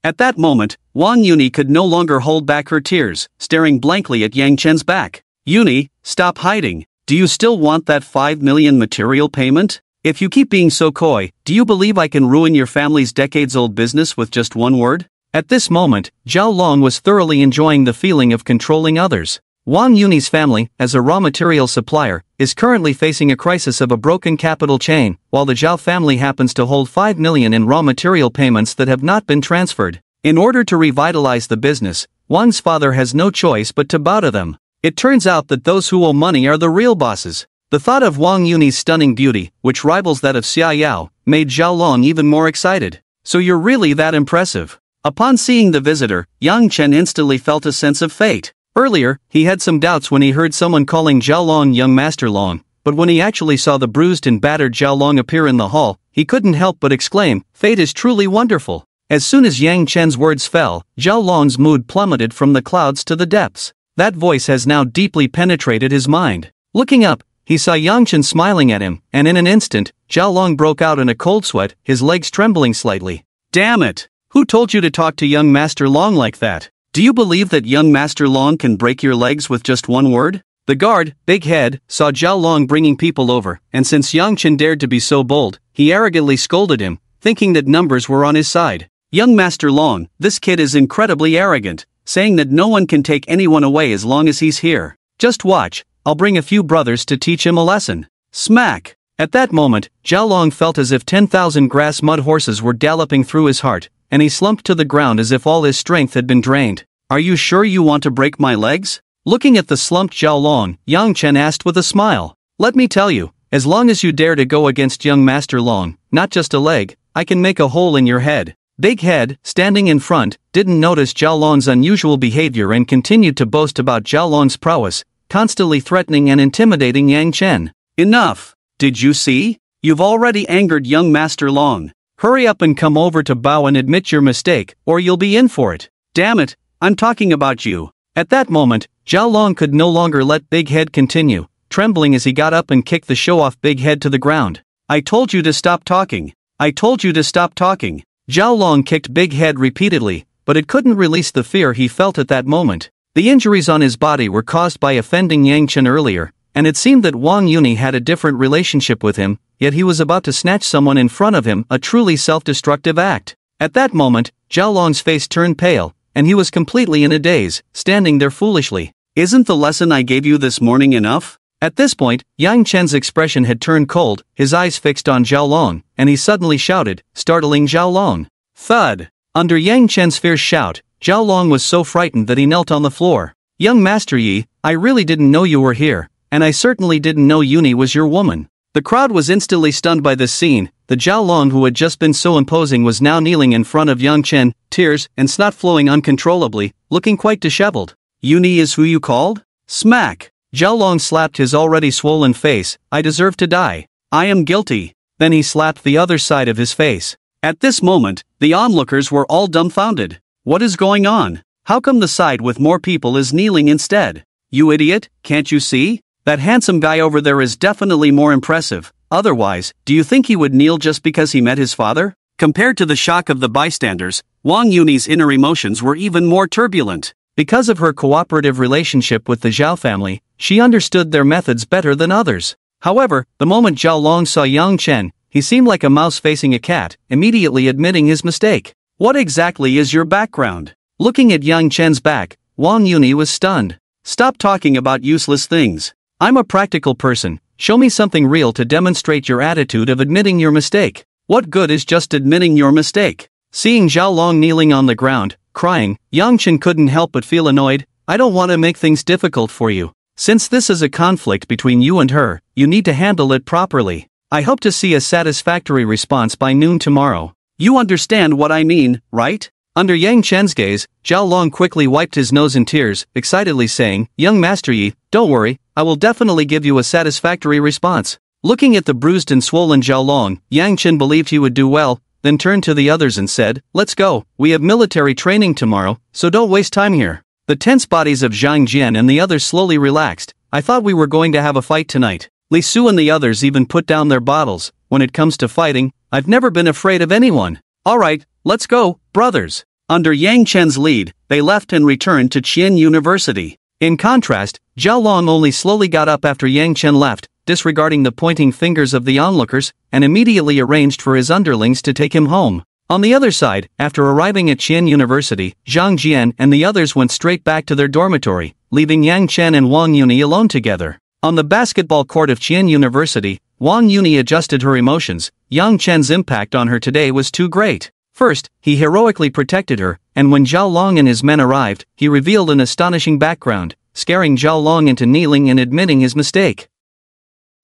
At that moment, Wang Yuni could no longer hold back her tears, staring blankly at Yang Chen's back. "Yuni, stop hiding. Do you still want that 5 million material payment? If you keep being so coy, do you believe I can ruin your family's decades-old business with just one word?" At this moment, Zhao Long was thoroughly enjoying the feeling of controlling others. Wang Yuni's family, as a raw material supplier, is currently facing a crisis of a broken capital chain, while the Zhao family happens to hold 5 million in raw material payments that have not been transferred. In order to revitalize the business, Wang's father has no choice but to bow to them. It turns out that those who owe money are the real bosses. The thought of Wang Yuni's stunning beauty, which rivals that of Xia Yao, made Zhao Long even more excited. "So you're really that impressive?" Upon seeing the visitor, Yang Chen instantly felt a sense of fate. Earlier, he had some doubts when he heard someone calling Zhao Long young Master Long, but when he actually saw the bruised and battered Zhao Long appear in the hall, he couldn't help but exclaim, "Fate is truly wonderful." As soon as Yang Chen's words fell, Zhao Long's mood plummeted from the clouds to the depths. That voice has now deeply penetrated his mind. Looking up, he saw Yang Chen smiling at him, and in an instant, Zhao Long broke out in a cold sweat, his legs trembling slightly. "Damn it! Who told you to talk to young Master Long like that? Do you believe that young Master Long can break your legs with just one word?" The guard, Big Head, saw Zhao Long bringing people over, and since Yang Chen dared to be so bold, he arrogantly scolded him, thinking that numbers were on his side. "Young Master Long, this kid is incredibly arrogant, saying that no one can take anyone away as long as he's here. Just watch, I'll bring a few brothers to teach him a lesson." Smack! At that moment, Zhao Long felt as if 10,000 grass mud horses were galloping through his heart, and he slumped to the ground as if all his strength had been drained. "Are you sure you want to break my legs?" Looking at the slumped Zhao Long, Yang Chen asked with a smile. "Let me tell you, as long as you dare to go against young Master Long, not just a leg, I can make a hole in your head." Big Head, standing in front, didn't notice Zhao Long's unusual behavior and continued to boast about Zhao Long's prowess, constantly threatening and intimidating Yang Chen. "Enough! Did you see? You've already angered young Master Long. Hurry up and come over to Bao and admit your mistake, or you'll be in for it." "Damn it, I'm talking about you." At that moment, Zhao Long could no longer let Big Head continue, trembling as he got up and kicked the show-off Big Head to the ground. "I told you to stop talking. I told you to stop talking." Zhao Long kicked Big Head repeatedly, but it couldn't release the fear he felt at that moment. The injuries on his body were caused by offending Yang Chen earlier, and it seemed that Wang Yuni had a different relationship with him, yet he was about to snatch someone in front of him, a truly self-destructive act. At that moment, Zhao Long's face turned pale, and he was completely in a daze, standing there foolishly. "Isn't the lesson I gave you this morning enough?" At this point, Yang Chen's expression had turned cold, his eyes fixed on Zhao Long, and he suddenly shouted, startling Zhao Long. Thud! Under Yang Chen's fierce shout, Zhao Long was so frightened that he knelt on the floor. "Young Master Yi, I really didn't know you were here, and I certainly didn't know Yuni was your woman." The crowd was instantly stunned by this scene. The Zhao Long who had just been so imposing was now kneeling in front of Yang Chen, tears and snot flowing uncontrollably, looking quite disheveled. "Yuni is who you called?" Smack! Zhao Long slapped his already swollen face. "I deserve to die. I am guilty." Then he slapped the other side of his face. At this moment, the onlookers were all dumbfounded. What is going on? How come the side with more people is kneeling instead? "You idiot, can't you see? That handsome guy over there is definitely more impressive. Otherwise, do you think he would kneel just because he met his father?" Compared to the shock of the bystanders, Wang Yuni's inner emotions were even more turbulent. Because of her cooperative relationship with the Zhao family, she understood their methods better than others. However, the moment Zhao Long saw Yang Chen, he seemed like a mouse facing a cat, immediately admitting his mistake. "What exactly is your background?" Looking at Yang Chen's back, Wang Yuni was stunned. "Stop talking about useless things. I'm a practical person. Show me something real to demonstrate your attitude of admitting your mistake. What good is just admitting your mistake?" Seeing Zhao Long kneeling on the ground, crying, Yang Chen couldn't help but feel annoyed. "I don't want to make things difficult for you. Since this is a conflict between you and her, you need to handle it properly. I hope to see a satisfactory response by noon tomorrow. You understand what I mean, right?" Under Yang Chen's gaze, Zhao Long quickly wiped his nose in tears, excitedly saying, "Young Master Yi, don't worry, I will definitely give you a satisfactory response." Looking at the bruised and swollen Zhao Long, Yang Chen believed he would do well, then turned to the others and said, "Let's go, we have military training tomorrow, so don't waste time here." The tense bodies of Zhang Jian and the others slowly relaxed. "I thought we were going to have a fight tonight." Li Su and the others even put down their bottles. "When it comes to fighting, I've never been afraid of anyone. Alright, let's go, brothers." Under Yang Chen's lead, they left and returned to Qian University. In contrast, Zhao Long only slowly got up after Yang Chen left, disregarding the pointing fingers of the onlookers, and immediately arranged for his underlings to take him home. On the other side, after arriving at Qian University, Zhang Jian and the others went straight back to their dormitory, leaving Yang Chen and Wang Yuni alone together. On the basketball court of Qian University, Wang Yuni adjusted her emotions. Yang Chen's impact on her today was too great. First, he heroically protected her, and when Zhao Long and his men arrived, he revealed an astonishing background, scaring Zhao Long into kneeling and admitting his mistake.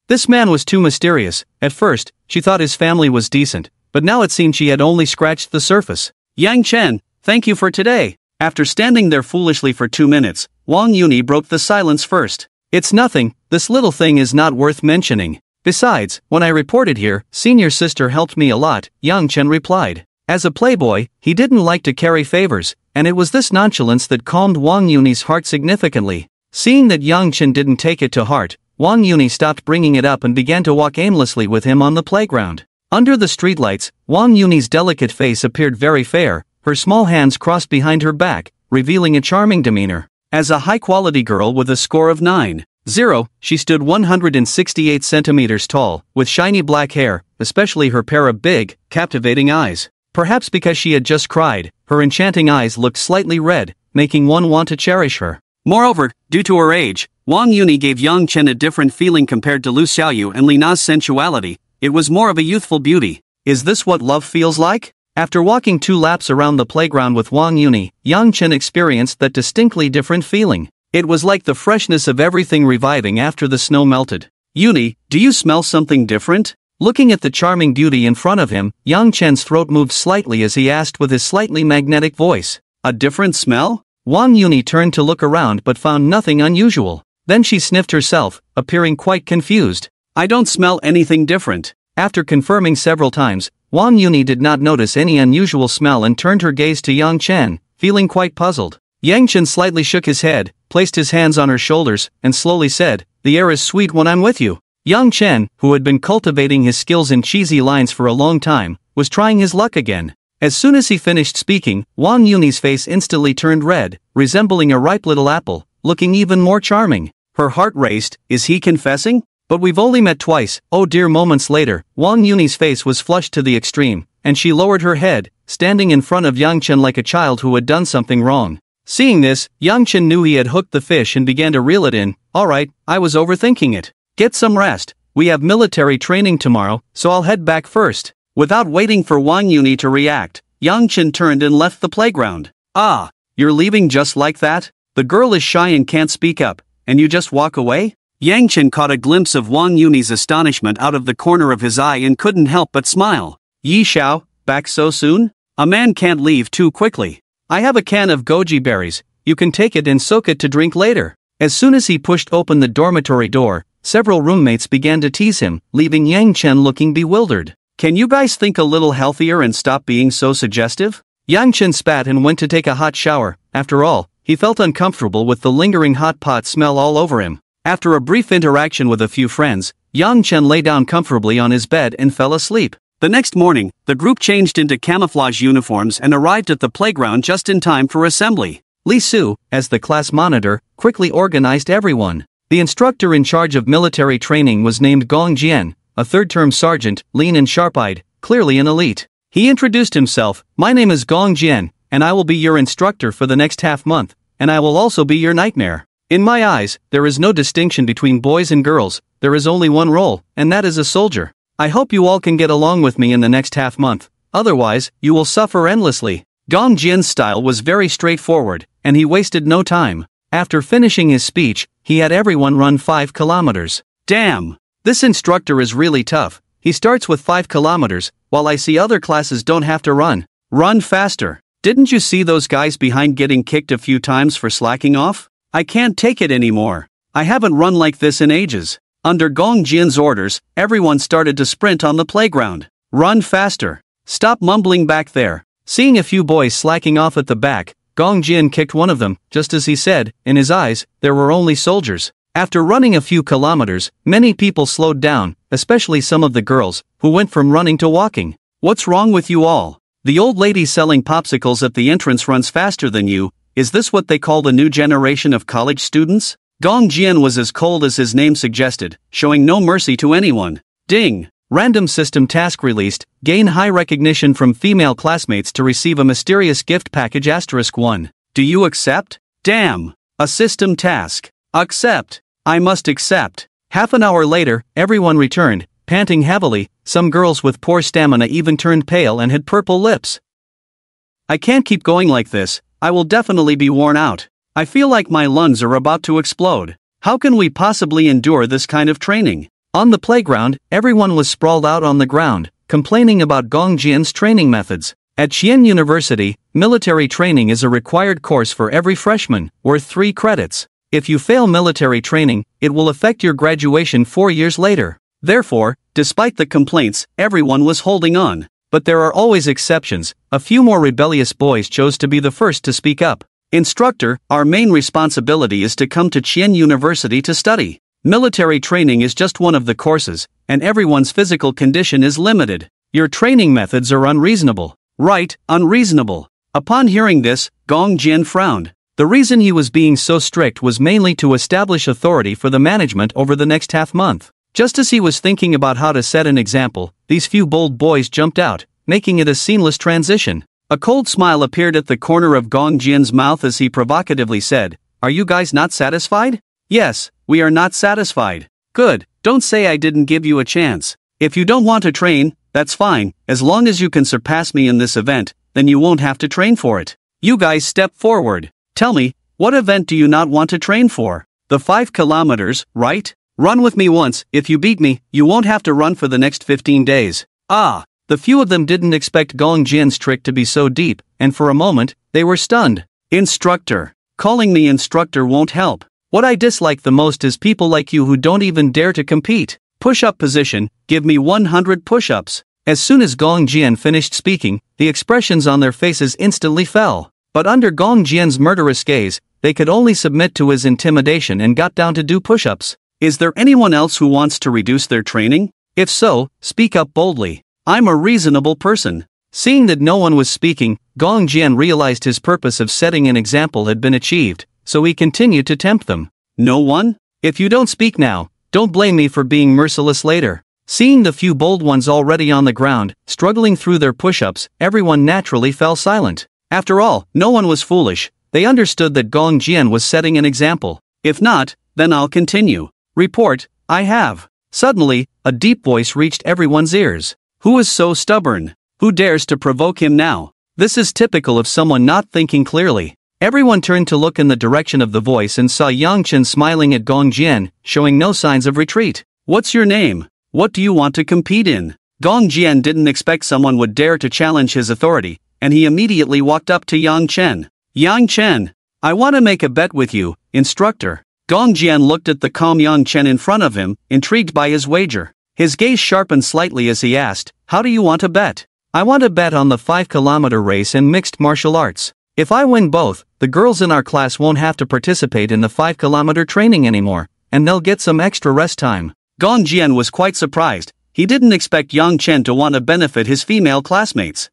This man was too mysterious. At first, she thought his family was decent, but now it seemed she had only scratched the surface. "Yang Chen, thank you for today." After standing there foolishly for 2 minutes, Wang Yuni broke the silence first. "It's nothing, this little thing is not worth mentioning. Besides, when I reported here, senior sister helped me a lot," Yang Chen replied. As a playboy, he didn't like to carry favors, and it was this nonchalance that calmed Wang Yuni's heart significantly. Seeing that Yang Chen didn't take it to heart, Wang Yuni stopped bringing it up and began to walk aimlessly with him on the playground. Under the streetlights, Wang Yuni's delicate face appeared very fair, her small hands crossed behind her back, revealing a charming demeanor. As a high-quality girl with a score of 9.0, she stood 168 centimeters tall, with shiny black hair, especially her pair of big, captivating eyes. Perhaps because she had just cried, her enchanting eyes looked slightly red, making one want to cherish her. Moreover, due to her age, Wang Yuni gave Yang Chen a different feeling compared to Lu Xiaoyu and Li Na's sensuality. It was more of a youthful beauty. Is this what love feels like? After walking 2 laps around the playground with Wang Yuni, Yang Chen experienced that distinctly different feeling. It was like the freshness of everything reviving after the snow melted. "Yuni, do you smell something different?" Looking at the charming beauty in front of him, Yang Chen's throat moved slightly as he asked with his slightly magnetic voice. "A different smell?" Wang Yuni turned to look around but found nothing unusual. Then she sniffed herself, appearing quite confused. "I don't smell anything different." After confirming several times, Wang Yuni did not notice any unusual smell and turned her gaze to Yang Chen, feeling quite puzzled. Yang Chen slightly shook his head, placed his hands on her shoulders, and slowly said, "The air is sweet when I'm with you." Yang Chen, who had been cultivating his skills in cheesy lines for a long time, was trying his luck again. As soon as he finished speaking, Wang Yuni's face instantly turned red, resembling a ripe little apple, looking even more charming. Her heart raced. Is he confessing? But we've only met twice. Oh dear. Moments later, Wang Yuni's face was flushed to the extreme, and she lowered her head, standing in front of Yang Chen like a child who had done something wrong. Seeing this, Yang Chen knew he had hooked the fish and began to reel it in. "Alright, I was overthinking it. Get some rest. We have military training tomorrow, so I'll head back first." Without waiting for Wang Yuni to react, Yang Chen turned and left the playground. "Ah, you're leaving just like that? The girl is shy and can't speak up, and you just walk away?" Yang Chen caught a glimpse of Wang Yuni's astonishment out of the corner of his eye and couldn't help but smile. "Yi Xiao, back so soon? A man can't leave too quickly. I have a can of goji berries, you can take it and soak it to drink later." As soon as he pushed open the dormitory door, several roommates began to tease him, leaving Yang Chen looking bewildered. "Can you guys think a little healthier and stop being so suggestive?" Yang Chen spat and went to take a hot shower. After all, he felt uncomfortable with the lingering hot pot smell all over him. After a brief interaction with a few friends, Yang Chen lay down comfortably on his bed and fell asleep. The next morning, the group changed into camouflage uniforms and arrived at the playground just in time for assembly. Li Su, as the class monitor, quickly organized everyone. The instructor in charge of military training was named Gong Jian, a third-term sergeant, lean and sharp-eyed, clearly an elite. He introduced himself. "My name is Gong Jian, and I will be your instructor for the next half-month, and I will also be your nightmare. In my eyes, there is no distinction between boys and girls, there is only one role, and that is a soldier. I hope you all can get along with me in the next half-month, otherwise, you will suffer endlessly." Gong Jian's style was very straightforward, and he wasted no time. After finishing his speech, he had everyone run 5 kilometers. Damn! This instructor is really tough. He starts with 5 kilometers, while I see other classes don't have to run. Run faster. Didn't you see those guys behind getting kicked a few times for slacking off? I can't take it anymore. I haven't run like this in ages. Under Gong Jian's orders, everyone started to sprint on the playground. Run faster. Stop mumbling back there. Seeing a few boys slacking off at the back, Gong Jian kicked one of them, just as he said. In his eyes, there were only soldiers. After running a few kilometers, many people slowed down, especially some of the girls, who went from running to walking. What's wrong with you all? The old lady selling popsicles at the entrance runs faster than you. Is this what they call the new generation of college students? Gong Jian was as cold as his name suggested, showing no mercy to anyone. Ding! Random system task released. Gain high recognition from female classmates to receive a mysterious gift package *1. Do you accept? Damn! A system task. Accept. I must accept. Half an hour later, everyone returned, panting heavily. Some girls with poor stamina even turned pale and had purple lips. I can't keep going like this. I will definitely be worn out. I feel like my lungs are about to explode. How can we possibly endure this kind of training? On the playground, everyone was sprawled out on the ground, complaining about Gong Jian's training methods. At Xi'an University, military training is a required course for every freshman, worth 3 credits. If you fail military training, it will affect your graduation 4 years later. Therefore, despite the complaints, everyone was holding on. But there are always exceptions. A few more rebellious boys chose to be the first to speak up. Instructor, our main responsibility is to come to Xi'an University to study. Military training is just one of the courses, and everyone's physical condition is limited. Your training methods are unreasonable. Right, unreasonable. Upon hearing this, Gong Jian frowned. The reason he was being so strict was mainly to establish authority for the management over the next half-month. Just as he was thinking about how to set an example, these few bold boys jumped out, making it a seamless transition. A cold smile appeared at the corner of Gong Jian's mouth as he provocatively said, "Are you guys not satisfied?" "Yes, we are not satisfied." "Good, don't say I didn't give you a chance. If you don't want to train, that's fine. As long as you can surpass me in this event, then you won't have to train for it. You guys step forward. Tell me, what event do you not want to train for? The 5 kilometers, right? Run with me once. If you beat me, you won't have to run for the next 15 days. Ah! The few of them didn't expect Gong Jian's trick to be so deep, and for a moment, they were stunned. Instructor. Calling me instructor won't help. What I dislike the most is people like you who don't even dare to compete. Push-up position, give me 100 push-ups. As soon as Gong Jian finished speaking, the expressions on their faces instantly fell. But under Gong Jian's murderous gaze, they could only submit to his intimidation and got down to do push-ups. Is there anyone else who wants to reduce their training? If so, speak up boldly. I'm a reasonable person. Seeing that no one was speaking, Gong Jian realized his purpose of setting an example had been achieved, so he continued to tempt them. No one? If you don't speak now, don't blame me for being merciless later. Seeing the few bold ones already on the ground, struggling through their push-ups, everyone naturally fell silent. After all, no one was foolish. They understood that Gong Jian was setting an example. If not, then I'll continue. Report, I have. Suddenly, a deep voice reached everyone's ears. Who is so stubborn? Who dares to provoke him now? This is typical of someone not thinking clearly. Everyone turned to look in the direction of the voice and saw Yang Chen smiling at Gong Jian, showing no signs of retreat. What's your name? What do you want to compete in? Gong Jian didn't expect someone would dare to challenge his authority, and he immediately walked up to Yang Chen. Yang Chen, I want to make a bet with you, instructor. Gong Jian looked at the calm Yang Chen in front of him, intrigued by his wager. His gaze sharpened slightly as he asked, how do you want to bet? I want to bet on the 5-kilometer race and mixed martial arts. If I win both, the girls in our class won't have to participate in the 5-kilometer training anymore, and they'll get some extra rest time. Gong Jian was quite surprised. He didn't expect Yang Chen to want to benefit his female classmates.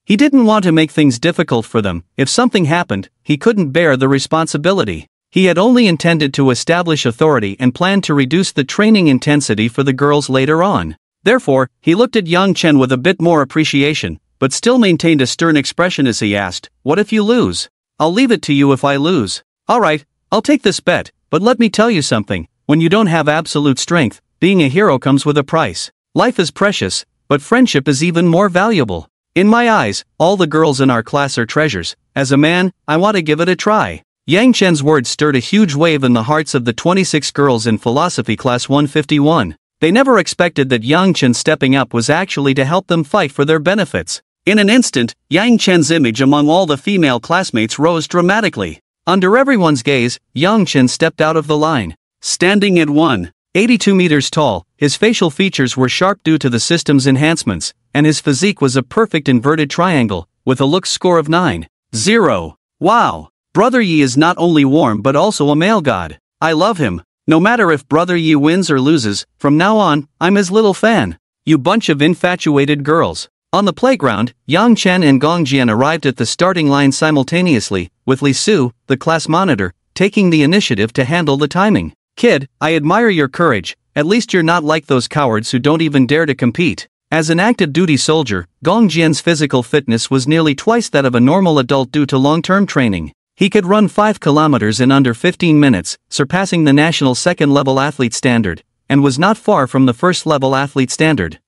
He didn't want to make things difficult for them. If something happened, he couldn't bear the responsibility. He had only intended to establish authority and planned to reduce the training intensity for the girls later on. Therefore, he looked at Yang Chen with a bit more appreciation, but still maintained a stern expression as he asked, what if you lose? I'll leave it to you if I lose. Alright, I'll take this bet, but let me tell you something. When you don't have absolute strength, being a hero comes with a price. Life is precious, but friendship is even more valuable. In my eyes, all the girls in our class are treasures. As a man, I want to give it a try. Yang Chen's words stirred a huge wave in the hearts of the 26 girls in philosophy class 151. They never expected that Yang Chen stepping up was actually to help them fight for their benefits. In an instant, Yang Chen's image among all the female classmates rose dramatically. Under everyone's gaze, Yang Chen stepped out of the line. Standing at 182 meters tall, his facial features were sharp due to the system's enhancements, and his physique was a perfect inverted triangle, with a look score of 9.0. Wow! Brother Yi is not only warm but also a male god. I love him. No matter if Brother Yi wins or loses, from now on, I'm his little fan. You bunch of infatuated girls. On the playground, Yang Chen and Gong Jian arrived at the starting line simultaneously, with Li Su, the class monitor, taking the initiative to handle the timing. Kid, I admire your courage, at least you're not like those cowards who don't even dare to compete. As an active duty soldier, Gong Jian's physical fitness was nearly twice that of a normal adult due to long-term training. He could run 5 kilometers in under 15 minutes, surpassing the national second-level athlete standard, and was not far from the first-level athlete standard.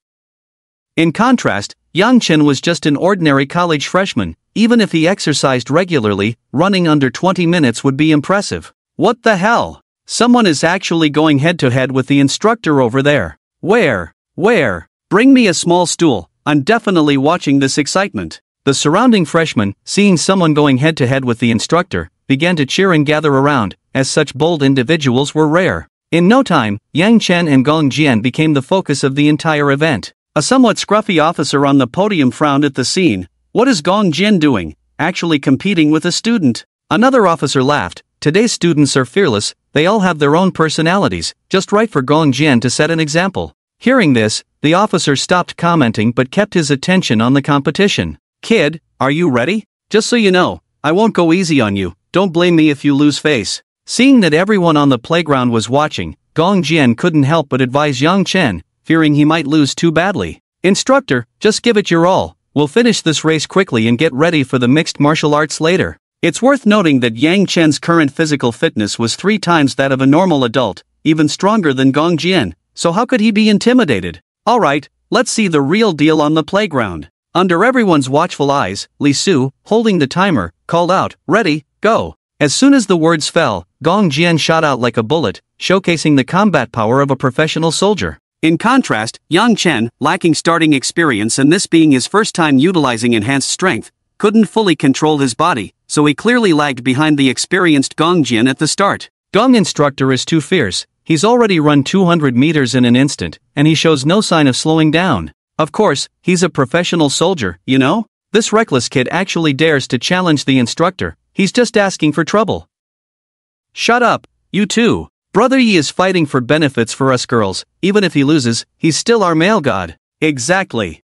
In contrast, Yang Chen was just an ordinary college freshman. Even if he exercised regularly, running under 20 minutes would be impressive. What the hell? Someone is actually going head-to-head with the instructor over there. Where? Bring me a small stool, I'm definitely watching this excitement. The surrounding freshmen, seeing someone going head-to-head with the instructor, began to cheer and gather around, as such bold individuals were rare. In no time, Yang Chen and Gong Jian became the focus of the entire event. A somewhat scruffy officer on the podium frowned at the scene. What is Gong Jian doing? Actually competing with a student? Another officer laughed. Today's students are fearless, they all have their own personalities, just right for Gong Jian to set an example. Hearing this, the officer stopped commenting but kept his attention on the competition. Kid, are you ready? Just so you know, I won't go easy on you, don't blame me if you lose face. Seeing that everyone on the playground was watching, Gong Jian couldn't help but advise Yang Chen, fearing he might lose too badly. Instructor, just give it your all, we'll finish this race quickly and get ready for the mixed martial arts later. It's worth noting that Yang Chen's current physical fitness was 3 times that of a normal adult, even stronger than Gong Jian, so how could he be intimidated? Alright, let's see the real deal on the playground. Under everyone's watchful eyes, Li Su, holding the timer, called out, "Ready, go." As soon as the words fell, Gong Jian shot out like a bullet, showcasing the combat power of a professional soldier. In contrast, Yang Chen, lacking starting experience and this being his first time utilizing enhanced strength, couldn't fully control his body, so he clearly lagged behind the experienced Gong Jian at the start. Gong instructor is too fierce, he's already run 200 meters in an instant, and he shows no sign of slowing down. Of course, he's a professional soldier, you know? This reckless kid actually dares to challenge the instructor, he's just asking for trouble. Shut up, you two. Brother Yi is fighting for benefits for us girls, even if he loses, he's still our male god. Exactly.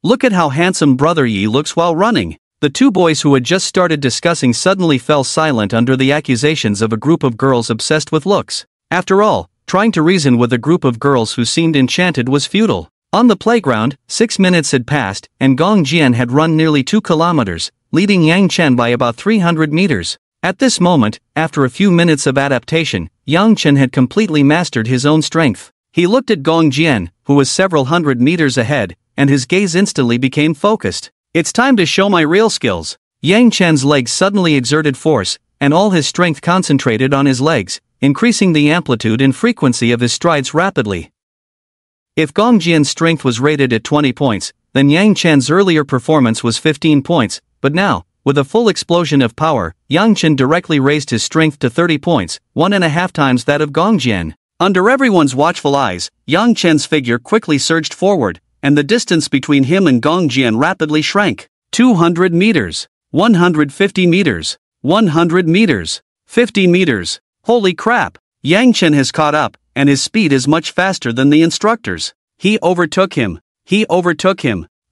Look at how handsome Brother Yi looks while running. The two boys who had just started discussing suddenly fell silent under the accusations of a group of girls obsessed with looks. After all, trying to reason with a group of girls who seemed enchanted was futile. On the playground, 6 minutes had passed, and Gong Jian had run nearly 2 kilometers, leading Yang Chen by about 300 meters. At this moment, after a few minutes of adaptation, Yang Chen had completely mastered his own strength. He looked at Gong Jian, who was several hundred meters ahead, and his gaze instantly became focused. It's time to show my real skills. Yang Chen's legs suddenly exerted force, and all his strength concentrated on his legs, increasing the amplitude and frequency of his strides rapidly. If Gong Jian's strength was rated at 20 points, then Yang Chen's earlier performance was 15 points, but now, with a full explosion of power, Yang Chen directly raised his strength to 30 points, 1.5 times that of Gong Jian. Under everyone's watchful eyes, Yang Chen's figure quickly surged forward, and the distance between him and Gong Jian rapidly shrank. 200 meters, 150 meters, 100 meters, 50 meters. Holy crap! Yang Chen has caught up, and his speed is much faster than the instructor's. He overtook him.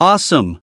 Awesome.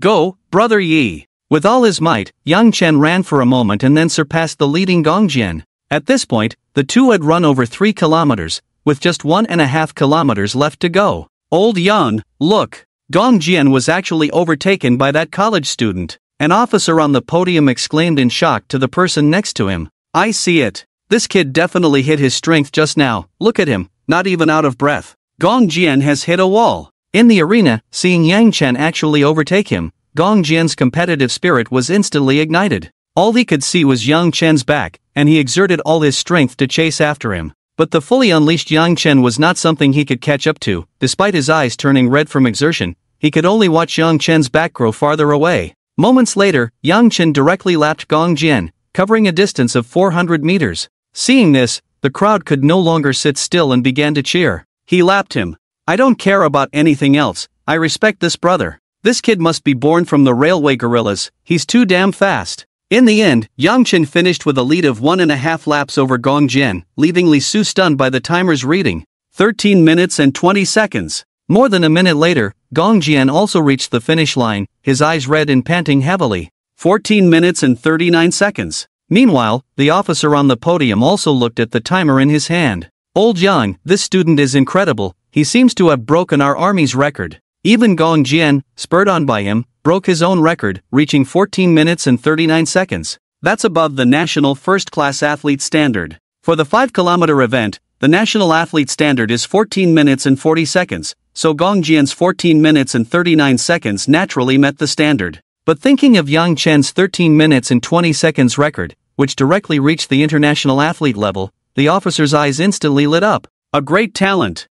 Go, Brother Yi. With all his might, Yang Chen ran for a moment and then surpassed the leading Gong Jian. At this point, the two had run over 3 kilometers, with just 1.5 kilometers left to go. Old Yan, look! Gong Jian was actually overtaken by that college student. An officer on the podium exclaimed in shock to the person next to him. I see it. This kid definitely hit his strength just now, look at him, not even out of breath. Gong Jian has hit a wall. In the arena, seeing Yang Chen actually overtake him, Gong Jian's competitive spirit was instantly ignited. All he could see was Yang Chen's back, and he exerted all his strength to chase after him. But the fully unleashed Yang Chen was not something he could catch up to. Despite his eyes turning red from exertion, he could only watch Yang Chen's back grow farther away. Moments later, Yang Chen directly lapped Gong Jian, covering a distance of 400 meters. Seeing this, the crowd could no longer sit still and began to cheer. He lapped him. I don't care about anything else, I respect this brother. This kid must be born from the railway gorillas, he's too damn fast. In the end, Yang Chen finished with a lead of 1.5 laps over Gong Jian, leaving Li Su stunned by the timer's reading. 13 minutes and 20 seconds. More than a minute later, Gong Jian also reached the finish line, his eyes red and panting heavily. 14 minutes and 39 seconds. Meanwhile, the officer on the podium also looked at the timer in his hand. Old Yang, this student is incredible, he seems to have broken our army's record. Even Gong Jian, spurred on by him, broke his own record, reaching 14 minutes and 39 seconds. That's above the national first-class athlete standard. For the 5-kilometer event, the national athlete standard is 14 minutes and 40 seconds, so Gong Jian's 14 minutes and 39 seconds naturally met the standard. But thinking of Yang Chen's 13 minutes and 20 seconds record, which directly reached the international athlete level, the officer's eyes instantly lit up. A great talent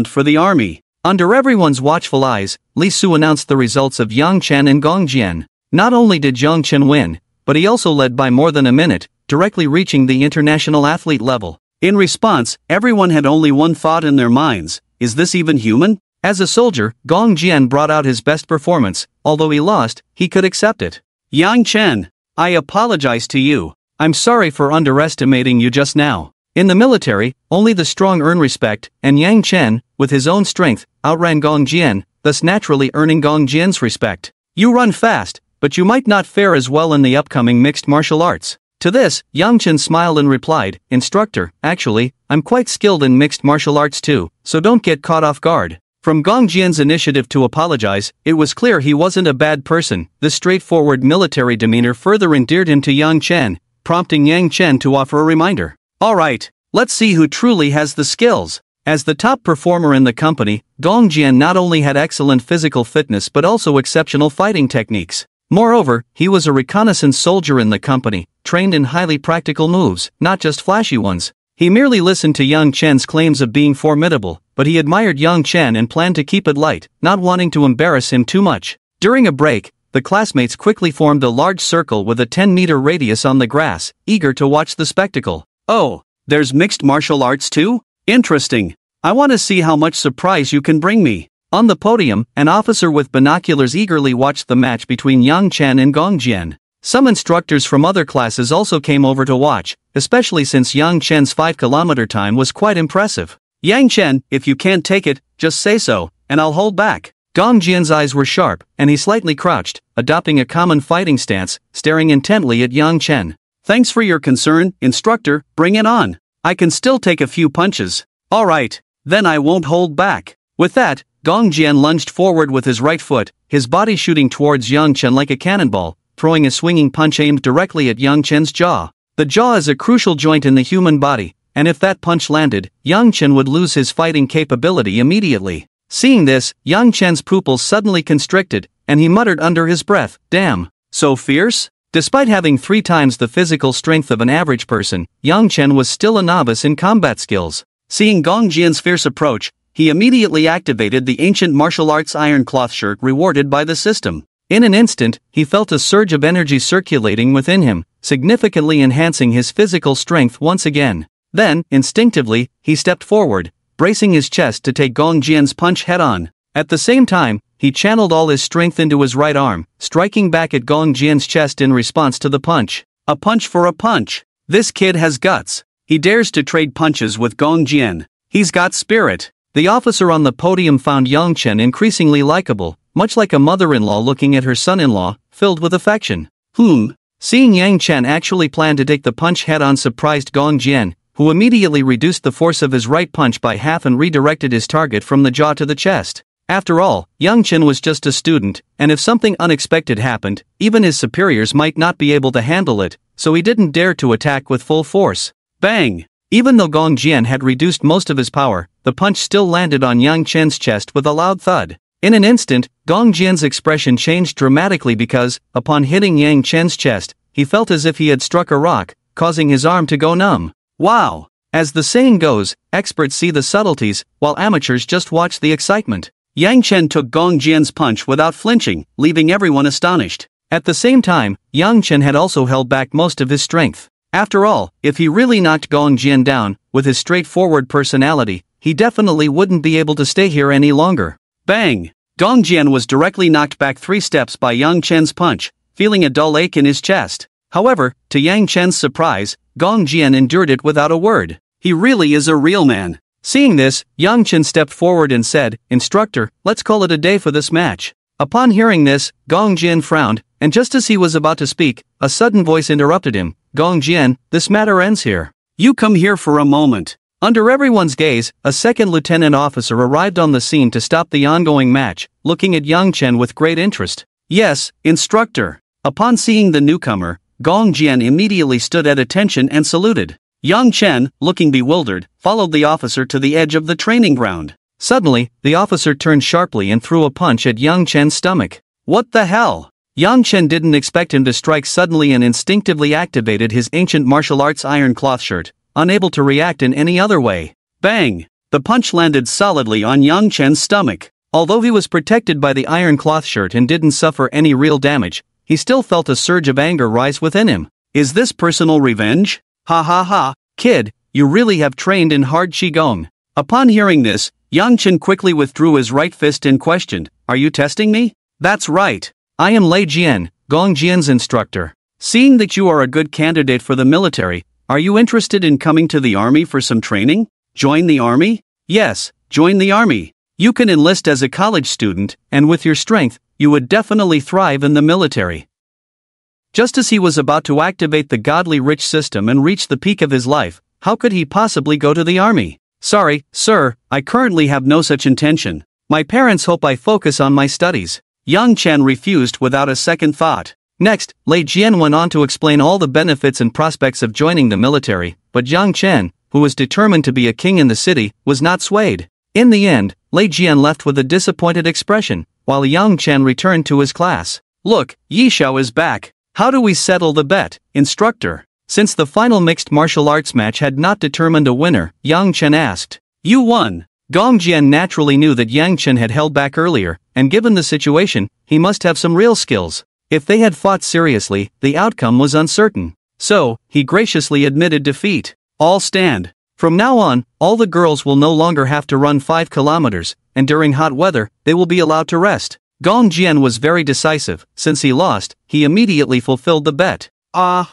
for the army. Under everyone's watchful eyes, Li Su announced the results of Yang Chen and Gong Jian. Not only did Yang Chen win, but he also led by more than a minute, directly reaching the international athlete level. In response, everyone had only one thought in their minds: is this even human? As a soldier, Gong Jian brought out his best performance. Although he lost, he could accept it. Yang Chen, I apologize to you. I'm sorry for underestimating you just now. In the military, only the strong earn respect, and Yang Chen, with his own strength, outran Gong Jian, thus naturally earning Gong Jian's respect. You run fast, but you might not fare as well in the upcoming mixed martial arts. To this, Yang Chen smiled and replied, Instructor, actually, I'm quite skilled in mixed martial arts too, so don't get caught off guard. From Gong Jian's initiative to apologize, it was clear he wasn't a bad person. This straightforward military demeanor further endeared him to Yang Chen, prompting Yang Chen to offer a reminder. Alright, let's see who truly has the skills. As the top performer in the company, Gong Jian not only had excellent physical fitness but also exceptional fighting techniques. Moreover, he was a reconnaissance soldier in the company, trained in highly practical moves, not just flashy ones. He merely listened to Yang Chen's claims of being formidable, but he admired Yang Chen and planned to keep it light, not wanting to embarrass him too much. During a break, the classmates quickly formed a large circle with a 10-meter radius on the grass, eager to watch the spectacle. Oh, there's mixed martial arts too? Interesting. I want to see how much surprise you can bring me. On the podium, an officer with binoculars eagerly watched the match between Yang Chen and Gong Jian. Some instructors from other classes also came over to watch, especially since Yang Chen's 5-kilometer time was quite impressive. Yang Chen, if you can't take it, just say so, and I'll hold back. Gong Jian's eyes were sharp, and he slightly crouched, adopting a common fighting stance, staring intently at Yang Chen. Thanks for your concern, instructor, bring it on. I can still take a few punches. Alright, then I won't hold back. With that, Gong Jian lunged forward with his right foot, his body shooting towards Yang Chen like a cannonball, throwing a swinging punch aimed directly at Yang Chen's jaw. The jaw is a crucial joint in the human body, and if that punch landed, Yang Chen would lose his fighting capability immediately. Seeing this, Yang Chen's pupils suddenly constricted, and he muttered under his breath, "Damn, so fierce?" Despite having 3 times the physical strength of an average person, Yang Chen was still a novice in combat skills. Seeing Gong Jian's fierce approach, he immediately activated the ancient martial arts iron cloth shirt rewarded by the system. In an instant, he felt a surge of energy circulating within him, significantly enhancing his physical strength once again. Then, instinctively, he stepped forward, bracing his chest to take Gong Jian's punch head-on. At the same time, he channeled all his strength into his right arm, striking back at Gong Jian's chest in response to the punch. A punch for a punch. This kid has guts. He dares to trade punches with Gong Jian. He's got spirit. The officer on the podium found Yang Chen increasingly likable, much like a mother-in-law looking at her son-in-law, filled with affection. Seeing Yang Chen actually plan to take the punch head-on surprised Gong Jian, who immediately reduced the force of his right punch by half and redirected his target from the jaw to the chest. After all, Yang Chen was just a student, and if something unexpected happened, even his superiors might not be able to handle it, so he didn't dare to attack with full force. Bang! Even though Gong Jian had reduced most of his power, the punch still landed on Yang Chen's chest with a loud thud. In an instant, Gong Jian's expression changed dramatically because, upon hitting Yang Chen's chest, he felt as if he had struck a rock, causing his arm to go numb. Wow! As the saying goes, experts see the subtleties, while amateurs just watch the excitement. Yang Chen took Gong Jian's punch without flinching, leaving everyone astonished. At the same time, Yang Chen had also held back most of his strength. After all, if he really knocked Gong Jian down, with his straightforward personality, he definitely wouldn't be able to stay here any longer. Bang! Gong Jian was directly knocked back 3 steps by Yang Chen's punch, feeling a dull ache in his chest. However, to Yang Chen's surprise, Gong Jian endured it without a word. He really is a real man. Seeing this, Yang Chen stepped forward and said, "Instructor, let's call it a day for this match." Upon hearing this, Gong Jian frowned, and just as he was about to speak, a sudden voice interrupted him. "Gong Jian, this matter ends here. You come here for a moment." Under everyone's gaze, a second lieutenant officer arrived on the scene to stop the ongoing match, looking at Yang Chen with great interest. "Yes, instructor." Upon seeing the newcomer, Gong Jian immediately stood at attention and saluted. Yang Chen, looking bewildered, followed the officer to the edge of the training ground. Suddenly, the officer turned sharply and threw a punch at Yang Chen's stomach. What the hell? Yang Chen didn't expect him to strike suddenly and instinctively activated his ancient martial arts iron cloth shirt, unable to react in any other way. Bang! The punch landed solidly on Yang Chen's stomach. Although he was protected by the iron cloth shirt and didn't suffer any real damage, he still felt a surge of anger rise within him. Is this personal revenge? Ha ha ha, kid, you really have trained in hard Qigong. Upon hearing this, Yang Chen quickly withdrew his right fist and questioned, "Are you testing me?" "That's right. I am Lei Jian, Gong Jian's instructor. Seeing that you are a good candidate for the military, are you interested in coming to the army for some training? Join the army?" "Yes, join the army. You can enlist as a college student, and with your strength, you would definitely thrive in the military." Just as he was about to activate the godly rich system and reach the peak of his life, how could he possibly go to the army? "Sorry, sir, I currently have no such intention. My parents hope I focus on my studies." Yang Chen refused without a second thought. Next, Lei Jian went on to explain all the benefits and prospects of joining the military, but Yang Chen, who was determined to be a king in the city, was not swayed. In the end, Lei Jian left with a disappointed expression, while Yang Chen returned to his class. "Look, Yi Xiao is back. How do we settle the bet, instructor?" Since the final mixed martial arts match had not determined a winner, Yang Chen asked. "You won." Gong Jian naturally knew that Yang Chen had held back earlier, and given the situation, he must have some real skills. If they had fought seriously, the outcome was uncertain. So, he graciously admitted defeat. "All stand. From now on, all the girls will no longer have to run 5 kilometers, and during hot weather, they will be allowed to rest." Gong Jian was very decisive. Since he lost, he immediately fulfilled the bet. Long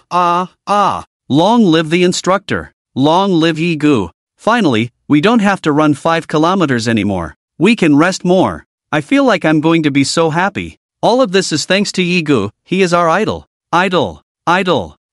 live the instructor. Long live Yi Gu. Finally, we don't have to run 5 kilometers anymore. We can rest more. I feel like I'm going to be so happy. All of this is thanks to Yi Gu. He is our idol. Idol.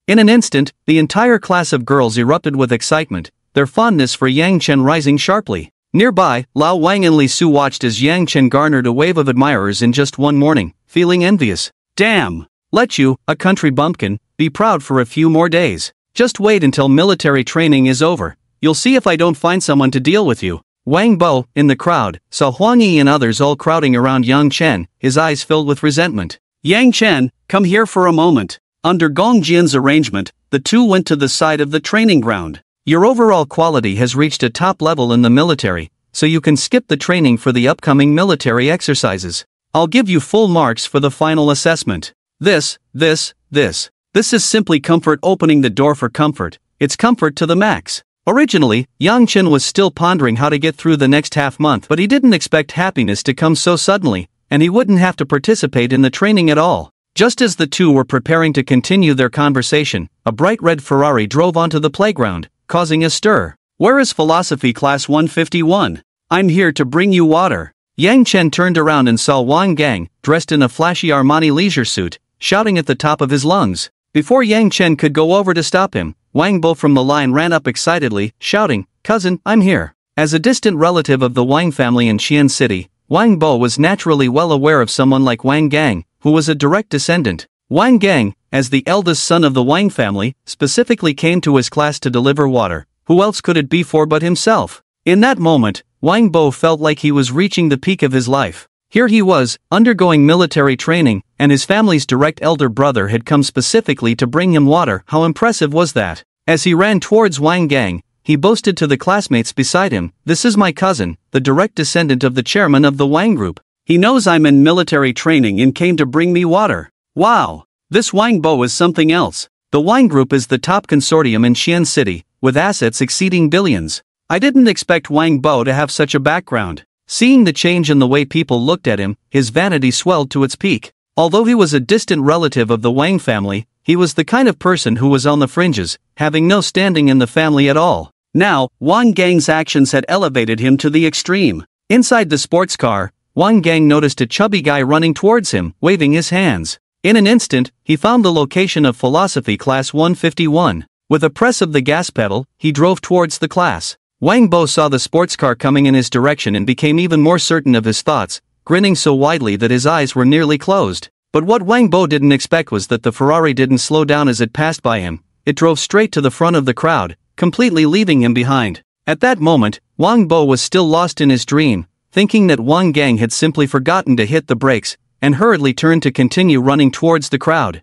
In an instant, the entire class of girls erupted with excitement, their fondness for Yang Chen rising sharply. Nearby, Lao Wang and Li Su watched as Yang Chen garnered a wave of admirers in just one morning, feeling envious. Damn! Let you, a country bumpkin, be proud for a few more days. Just wait until military training is over. You'll see if I don't find someone to deal with you. Wang Bo, in the crowd, saw Huang Yi and others all crowding around Yang Chen, his eyes filled with resentment. "Yang Chen, come here for a moment." Under Gong Jian's arrangement, the two went to the side of the training ground. "Your overall quality has reached a top level in the military, so you can skip the training for the upcoming military exercises. I'll give you full marks for the final assessment. This is simply comfort opening the door for comfort. It's comfort to the max." Originally, Yang Chen was still pondering how to get through the next half month, but he didn't expect happiness to come so suddenly, and he wouldn't have to participate in the training at all. Just as the two were preparing to continue their conversation, a bright red Ferrari drove onto the playground, causing a stir. "Where is Philosophy Class 151? I'm here to bring you water." Yang Chen turned around and saw Wang Gang, dressed in a flashy Armani leisure suit, shouting at the top of his lungs. Before Yang Chen could go over to stop him, Wang Bo from the line ran up excitedly, shouting, "Cousin, I'm here." As a distant relative of the Wang family in Xi'an City, Wang Bo was naturally well aware of someone like Wang Gang, who was a direct descendant. Wang Gang, as the eldest son of the Wang family, specifically came to his class to deliver water. Who else could it be for but himself? In that moment, Wang Bo felt like he was reaching the peak of his life. Here he was, undergoing military training, and his family's direct elder brother had come specifically to bring him water. How impressive was that? As he ran towards Wang Gang, he boasted to the classmates beside him, "This is my cousin, the direct descendant of the chairman of the Wang Group. He knows I'm in military training and came to bring me water. Wow! This Wang Bo is something else." The Wang Group is the top consortium in Xi'an City, with assets exceeding billions. I didn't expect Wang Bo to have such a background. Seeing the change in the way people looked at him, his vanity swelled to its peak. Although he was a distant relative of the Wang family, he was the kind of person who was on the fringes, having no standing in the family at all. Now, Wang Gang's actions had elevated him to the extreme. Inside the sports car, Wang Gang noticed a chubby guy running towards him, waving his hands. In an instant, he found the location of Philosophy Class 151. With a press of the gas pedal, he drove towards the class. Wang Bo saw the sports car coming in his direction and became even more certain of his thoughts, grinning so widely that his eyes were nearly closed. But what Wang Bo didn't expect was that the Ferrari didn't slow down as it passed by him. It drove straight to the front of the crowd, completely leaving him behind. At that moment, Wang Bo was still lost in his dream, thinking that Wang Gang had simply forgotten to hit the brakes, and hurriedly turned to continue running towards the crowd.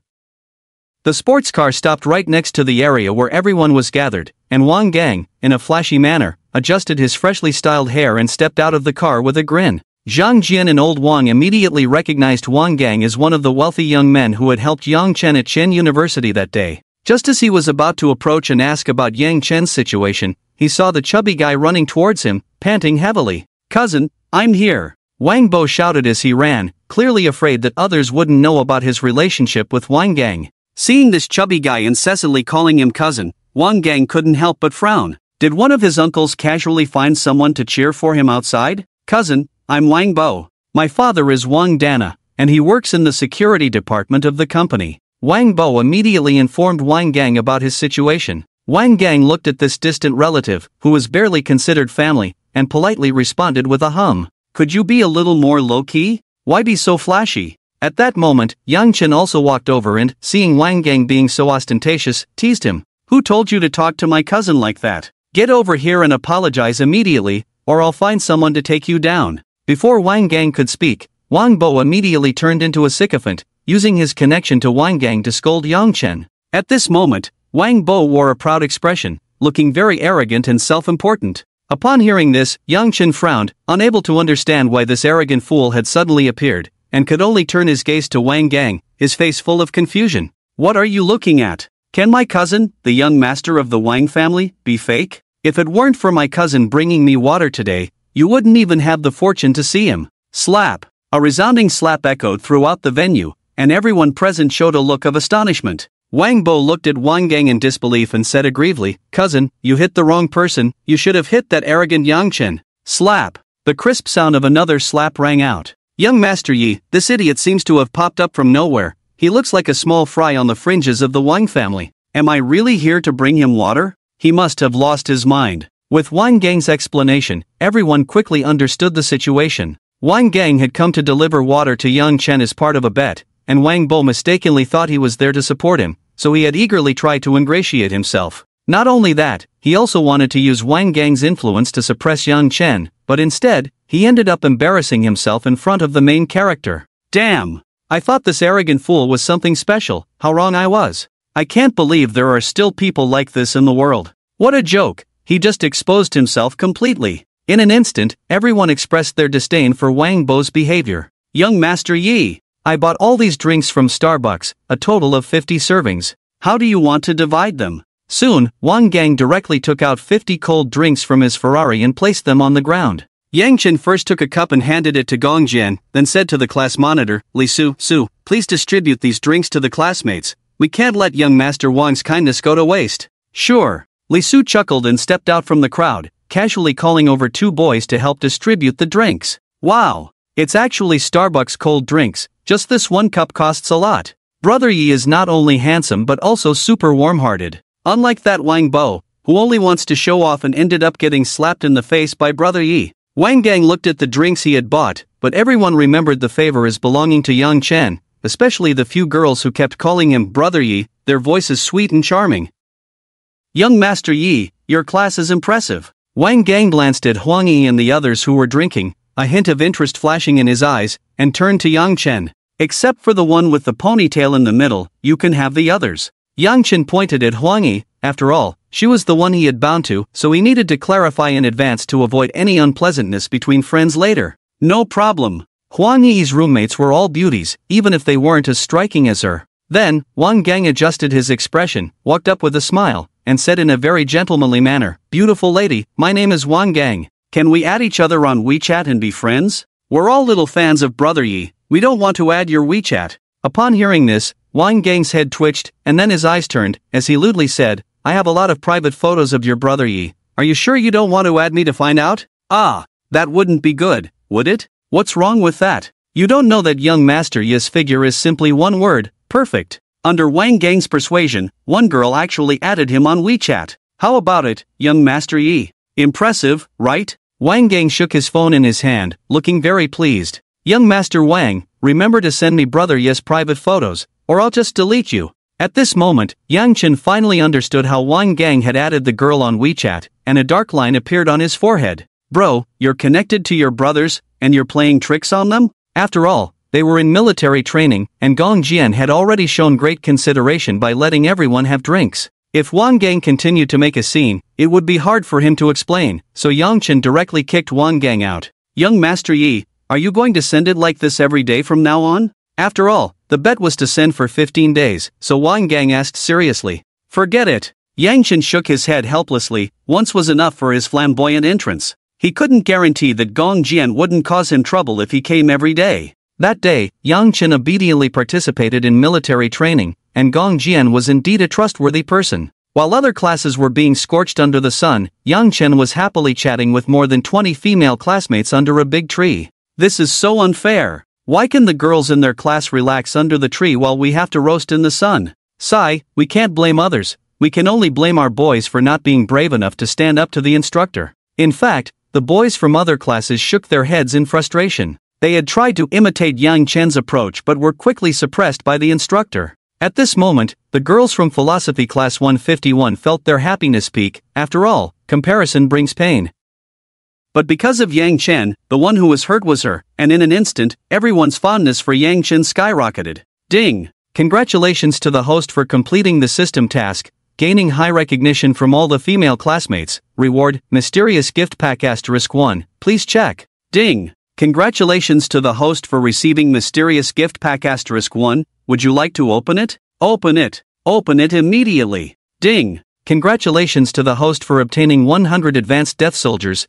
The sports car stopped right next to the area where everyone was gathered, and Wang Gang, in a flashy manner, adjusted his freshly styled hair and stepped out of the car with a grin. Zhang Jian and old Wang immediately recognized Wang Gang as one of the wealthy young men who had helped Yang Chen at Chen University that day. Just as he was about to approach and ask about Yang Chen's situation, he saw the chubby guy running towards him, panting heavily. "Cousin, I'm here!" Wang Bo shouted as he ran, clearly afraid that others wouldn't know about his relationship with Wang Gang. Seeing this chubby guy incessantly calling him cousin, Wang Gang couldn't help but frown. Did one of his uncles casually find someone to cheer for him outside? "Cousin, I'm Wang Bo. My father is Wang Dana, and he works in the security department of the company." Wang Bo immediately informed Wang Gang about his situation. Wang Gang looked at this distant relative, who was barely considered family, and politely responded with a hum. "Could you be a little more low-key? Why be so flashy?" At that moment, Yang Chen also walked over and, seeing Wang Gang being so ostentatious, teased him. "Who told you to talk to my cousin like that? Get over here and apologize immediately, or I'll find someone to take you down." Before Wang Gang could speak, Wang Bo immediately turned into a sycophant, using his connection to Wang Gang to scold Yang Chen. At this moment, Wang Bo wore a proud expression, looking very arrogant and self-important. Upon hearing this, Yang Chen frowned, unable to understand why this arrogant fool had suddenly appeared, and could only turn his gaze to Wang Gang, his face full of confusion. "What are you looking at? Can my cousin, the young master of the Wang family, be fake? If it weren't for my cousin bringing me water today, you wouldn't even have the fortune to see him." Slap! A resounding slap echoed throughout the venue, and everyone present showed a look of astonishment. Wang Bo looked at Wang Gang in disbelief and said aggrievedly, "Cousin, you hit the wrong person, you should have hit that arrogant Yang Chen." Slap! The crisp sound of another slap rang out. "Young Master Yi, this idiot seems to have popped up from nowhere. He looks like a small fry on the fringes of the Wang family. Am I really here to bring him water? He must have lost his mind." With Wang Gang's explanation, everyone quickly understood the situation. Wang Gang had come to deliver water to Yang Chen as part of a bet, and Wang Bo mistakenly thought he was there to support him, so he had eagerly tried to ingratiate himself. Not only that, he also wanted to use Wang Gang's influence to suppress Yang Chen, but instead, he ended up embarrassing himself in front of the main character. Damn! I thought this arrogant fool was something special, how wrong I was. I can't believe there are still people like this in the world. What a joke, he just exposed himself completely. In an instant, everyone expressed their disdain for Wang Bo's behavior. "Young Master Yi, I bought all these drinks from Starbucks, a total of 50 servings. How do you want to divide them?" Soon, Wang Gang directly took out 50 cold drinks from his Ferrari and placed them on the ground. Yang Chen first took a cup and handed it to Gong Jian, then said to the class monitor, "Li Su, please distribute these drinks to the classmates. We can't let young Master Wang's kindness go to waste." "Sure." Li Su chuckled and stepped out from the crowd, casually calling over 2 boys to help distribute the drinks. "Wow! It's actually Starbucks cold drinks, just this 1 cup costs a lot." Brother Yi is not only handsome but also super warm-hearted. Unlike that Wang Bo, who only wants to show off and ended up getting slapped in the face by Brother Yi. Wang Gang looked at the drinks he had bought, but everyone remembered the favor as belonging to Yang Chen, especially the few girls who kept calling him Brother Yi, their voices sweet and charming. "Young Master Yi, your class is impressive." Wang Gang glanced at Huang Yi and the others who were drinking, a hint of interest flashing in his eyes, and turned to Yang Chen. "Except for the one with the ponytail in the middle, you can have the others." Yang Chen pointed at Huang Yi. After all, She was the one he had bound to, so he needed to clarify in advance to avoid any unpleasantness between friends later. No problem. Huang Yi's roommates were all beauties, even if they weren't as striking as her. Then, Wang Gang adjusted his expression, walked up with a smile, and said in a very gentlemanly manner, "Beautiful lady, my name is Wang Gang. Can we add each other on WeChat and be friends? We're all little fans of Brother Yi, we don't want to add your WeChat." Upon hearing this, Wang Gang's head twitched, and then his eyes turned, as he lewdly said, "I have a lot of private photos of your Brother Yi. Are you sure you don't want to add me to find out?" "Ah, that wouldn't be good, would it? What's wrong with that? You don't know that young Master Yi's figure is simply one word, perfect." Under Wang Gang's persuasion, one girl actually added him on WeChat. "How about it, young Master Yi? Impressive, right?" Wang Gang shook his phone in his hand, looking very pleased. "Young Master Wang, remember to send me Brother Yi's private photos, or I'll just delete you." At this moment, Yang Chen finally understood how Wang Gang had added the girl on WeChat, and a dark line appeared on his forehead. "Bro, you're connected to your brothers, and you're playing tricks on them?" After all, they were in military training, and Gong Jian had already shown great consideration by letting everyone have drinks. If Wang Gang continued to make a scene, it would be hard for him to explain, so Yang Chen directly kicked Wang Gang out. "Young Master Yi, are you going to send it like this every day from now on?" After all, the bet was to send for 15 days, so Wang Gang asked seriously. "Forget it." Yang Chen shook his head helplessly. Once was enough for his flamboyant entrance. He couldn't guarantee that Gong Jian wouldn't cause him trouble if he came every day. That day, Yang Chen obediently participated in military training, and Gong Jian was indeed a trustworthy person. While other classes were being scorched under the sun, Yang Chen was happily chatting with more than 20 female classmates under a big tree. "This is so unfair. Why can the girls in their class relax under the tree while we have to roast in the sun? Sigh, we can't blame others, we can only blame our boys for not being brave enough to stand up to the instructor." In fact, the boys from other classes shook their heads in frustration. They had tried to imitate Yang Chen's approach but were quickly suppressed by the instructor. At this moment, the girls from Philosophy Class 151 felt their happiness peak. After all, comparison brings pain. But because of Yang Chen, the one who was hurt was her, and in an instant, everyone's fondness for Yang Chen skyrocketed. Ding! Congratulations to the host for completing the system task, gaining high recognition from all the female classmates. Reward, Mysterious Gift Pack *1. Please check. Ding! Congratulations to the host for receiving Mysterious Gift Pack *1. Would you like to open it? Open it. Open it immediately. Ding! Congratulations to the host for obtaining 100 Advanced Death Soldiers,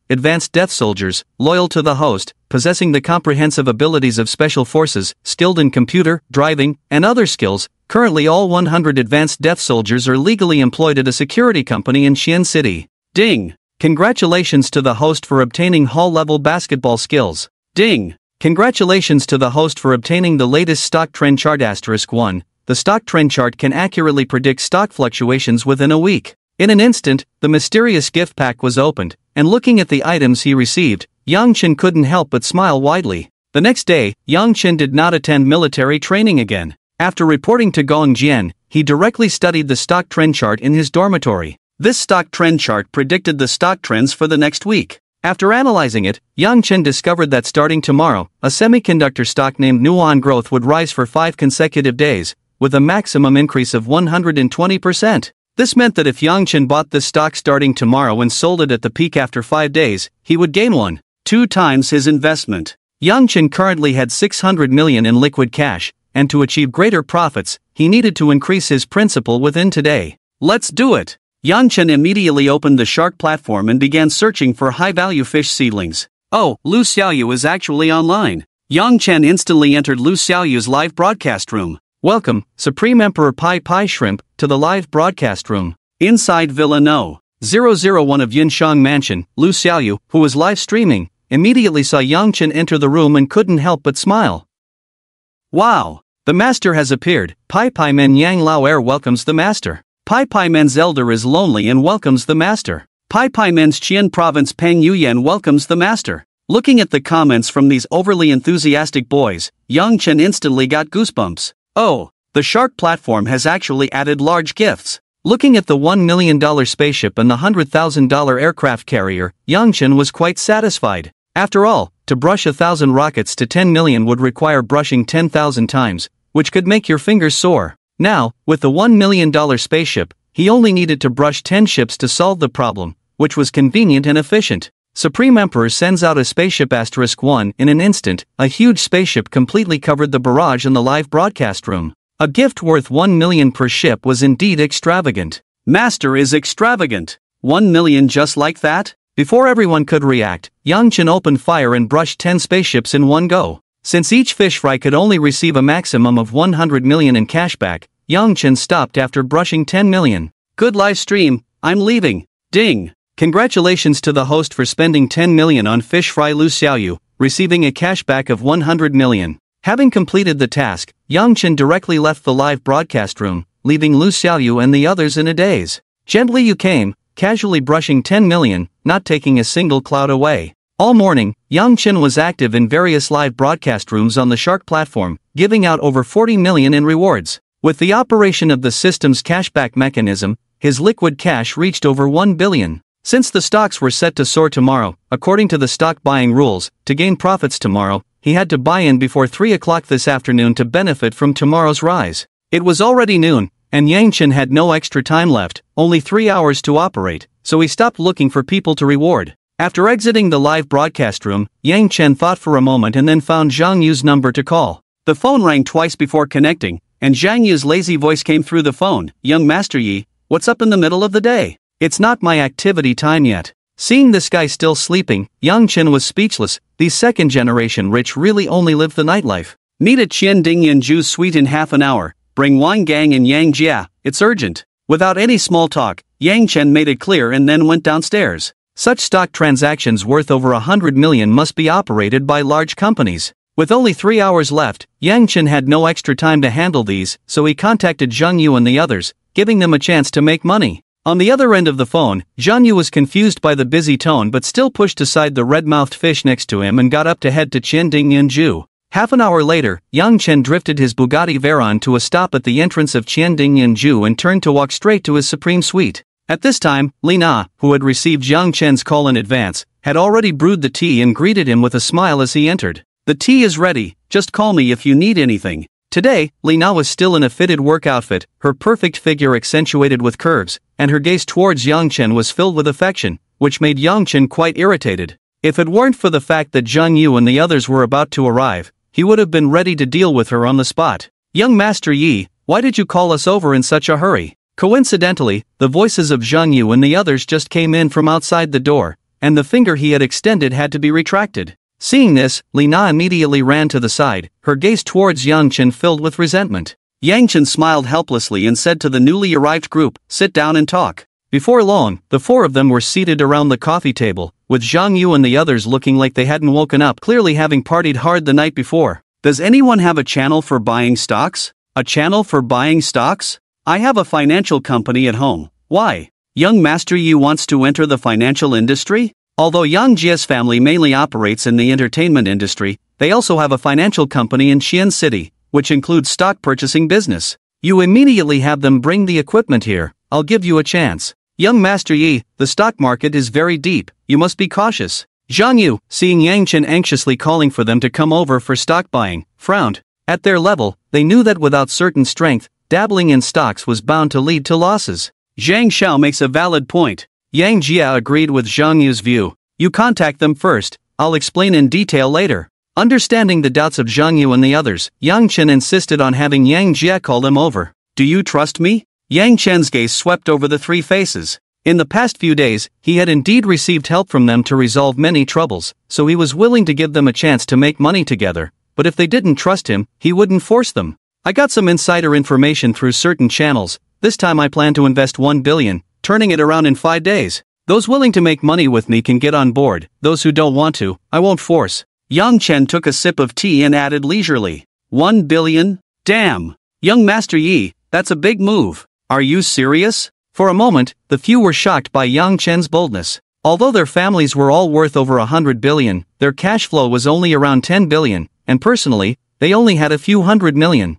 loyal to the host, possessing the comprehensive abilities of Special Forces, skilled in computer, driving, and other skills. Currently all 100 Advanced Death Soldiers are legally employed at a security company in Xian City. Ding! Congratulations to the host for obtaining hall-level basketball skills. Ding! Congratulations to the host for obtaining the latest stock trend chart *1. The stock trend chart can accurately predict stock fluctuations within a week. In an instant, the mysterious gift pack was opened, and looking at the items he received, Yang Chen couldn't help but smile widely. The next day, Yang Chen did not attend military training again. After reporting to Gong Jian, he directly studied the stock trend chart in his dormitory. This stock trend chart predicted the stock trends for the next week. After analyzing it, Yang Chen discovered that starting tomorrow, a semiconductor stock named Nuan Growth would rise for 5 consecutive days, with a maximum increase of 120%. This meant that if Yang Chen bought this stock starting tomorrow and sold it at the peak after 5 days, he would gain 1.2 times his investment. Yang Chen currently had 600 million in liquid cash, and to achieve greater profits, he needed to increase his principal within today. Let's do it! Yang Chen immediately opened the Shark platform and began searching for high-value fish seedlings. Oh, Lu Xiaoyu is actually online. Yang Chen instantly entered Lu Xiaoyu's live broadcast room. Welcome, Supreme Emperor Pai Pai Shrimp, to the live broadcast room. Inside Villa No. 001 of Yinshang Mansion, Lu Xiaoyu, who was live streaming, immediately saw Yang Chen enter the room and couldn't help but smile. Wow! The master has appeared. Pai Pai Men Yang Lao Er welcomes the master. Pai Pai Men's elder is lonely and welcomes the master. Pai Pai Men's Qian province Peng Yuyan welcomes the master. Looking at the comments from these overly enthusiastic boys, Yang Chen instantly got goosebumps. Oh, the Shark platform has actually added large gifts. Looking at the $1 million spaceship and the $100,000 aircraft carrier, Yang Chen was quite satisfied. After all, to brush 1,000 rockets to 10 million would require brushing 10,000 times, which could make your fingers sore. Now, with the $1 million spaceship, He only needed to brush 10 ships to solve the problem, which was convenient and efficient. Supreme Emperor sends out a spaceship *1 in an instant. A huge spaceship completely covered the barrage in the live broadcast room. A gift worth 1 million per ship was indeed extravagant. Master is extravagant. 1 million just like that? Before everyone could react, Yang Chen opened fire and brushed 10 spaceships in one go. Since each fish fry could only receive a maximum of 100 million in cashback, Yang Chen stopped after brushing 10 million. Good live stream, I'm leaving. Ding. Congratulations to the host for spending 10 million on fish fry Lu Xiaoyu, receiving a cashback of 100 million. Having completed the task, Yang Chen directly left the live broadcast room, leaving Lu Xiaoyu and the others in a daze. Gently you came, casually brushing 10 million, not taking a single cloud away. All morning, Yang Chen was active in various live broadcast rooms on the Shark platform, giving out over 40 million in rewards. With the operation of the system's cashback mechanism, his liquid cash reached over 1 billion. Since the stocks were set to soar tomorrow, according to the stock buying rules, to gain profits tomorrow, he had to buy in before 3 o'clock this afternoon to benefit from tomorrow's rise. It was already noon, and Yang Chen had no extra time left, only 3 hours to operate, so he stopped looking for people to reward. After exiting the live broadcast room, Yang Chen thought for a moment and then found Zhang Yu's number to call. The phone rang twice before connecting, and Zhang Yu's lazy voice came through the phone. Young Master Yi, what's up in the middle of the day? It's not my activity time yet. Seeing this guy still sleeping, Yang Chen was speechless. These second-generation rich really only live the nightlife. Meet at Qianding Yanju's suite in half an hour. Bring Wang Gang and Yang Jia, it's urgent. Without any small talk, Yang Chen made it clear and then went downstairs. Such stock transactions worth over 100 million must be operated by large companies. With only 3 hours left, Yang Chen had no extra time to handle these, so he contacted Zhang Yu and the others, giving them a chance to make money. On the other end of the phone, Zhang Yu was confused by the busy tone but still pushed aside the red-mouthed fish next to him and got up to head to Qianding Yanju. Half an hour later, Yang Chen drifted his Bugatti Veyron to a stop at the entrance of Qianding Yanju and turned to walk straight to his supreme suite. At this time, Li Na, who had received Yang Chen's call in advance, had already brewed the tea and greeted him with a smile as he entered. The tea is ready, just call me if you need anything. Today, Li Na was still in a fitted work outfit, her perfect figure accentuated with curves, and her gaze towards Yang Chen was filled with affection, which made Yang Chen quite irritated. If it weren't for the fact that Zhang Yu and the others were about to arrive, he would have been ready to deal with her on the spot. Young Master Yi, why did you call us over in such a hurry? Coincidentally, the voices of Zhang Yu and the others just came in from outside the door, and the finger he had extended had to be retracted. Seeing this, Li Na immediately ran to the side, her gaze towards Yang Chen filled with resentment. Yang Chen smiled helplessly and said to the newly arrived group, sit down and talk. Before long, the four of them were seated around the coffee table, with Zhang Yu and the others looking like they hadn't woken up, clearly having partied hard the night before. Does anyone have a channel for buying stocks? A channel for buying stocks? I have a financial company at home. Why? Young Master Yi wants to enter the financial industry? Although Yang Jia's family mainly operates in the entertainment industry, they also have a financial company in Xi'an City, which includes stock purchasing business. You immediately have them bring the equipment here. I'll give you a chance. Young Master Yi, the stock market is very deep, you must be cautious. Zhang Yu, seeing Yang Chen anxiously calling for them to come over for stock buying, frowned. At their level, they knew that without certain strength, dabbling in stocks was bound to lead to losses. Zhang Xiao makes a valid point. Yang Jia agreed with Zhang Yu's view. You contact them first, I'll explain in detail later. Understanding the doubts of Zhang Yu and the others, Yang Chen insisted on having Yang Jia call them over. Do you trust me? Yang Chen's gaze swept over the three faces. In the past few days, he had indeed received help from them to resolve many troubles, so he was willing to give them a chance to make money together, but if they didn't trust him, he wouldn't force them. I got some insider information through certain channels. This time I plan to invest 1 billion, turning it around in 5 days. Those willing to make money with me can get on board, those who don't want to, I won't force. Yang Chen took a sip of tea and added leisurely. 1 billion? Damn! Young Master Yi, that's a big move. Are you serious? For a moment, the few were shocked by Yang Chen's boldness. Although their families were all worth over 100 billion, their cash flow was only around 10 billion, and personally, they only had a few hundred million.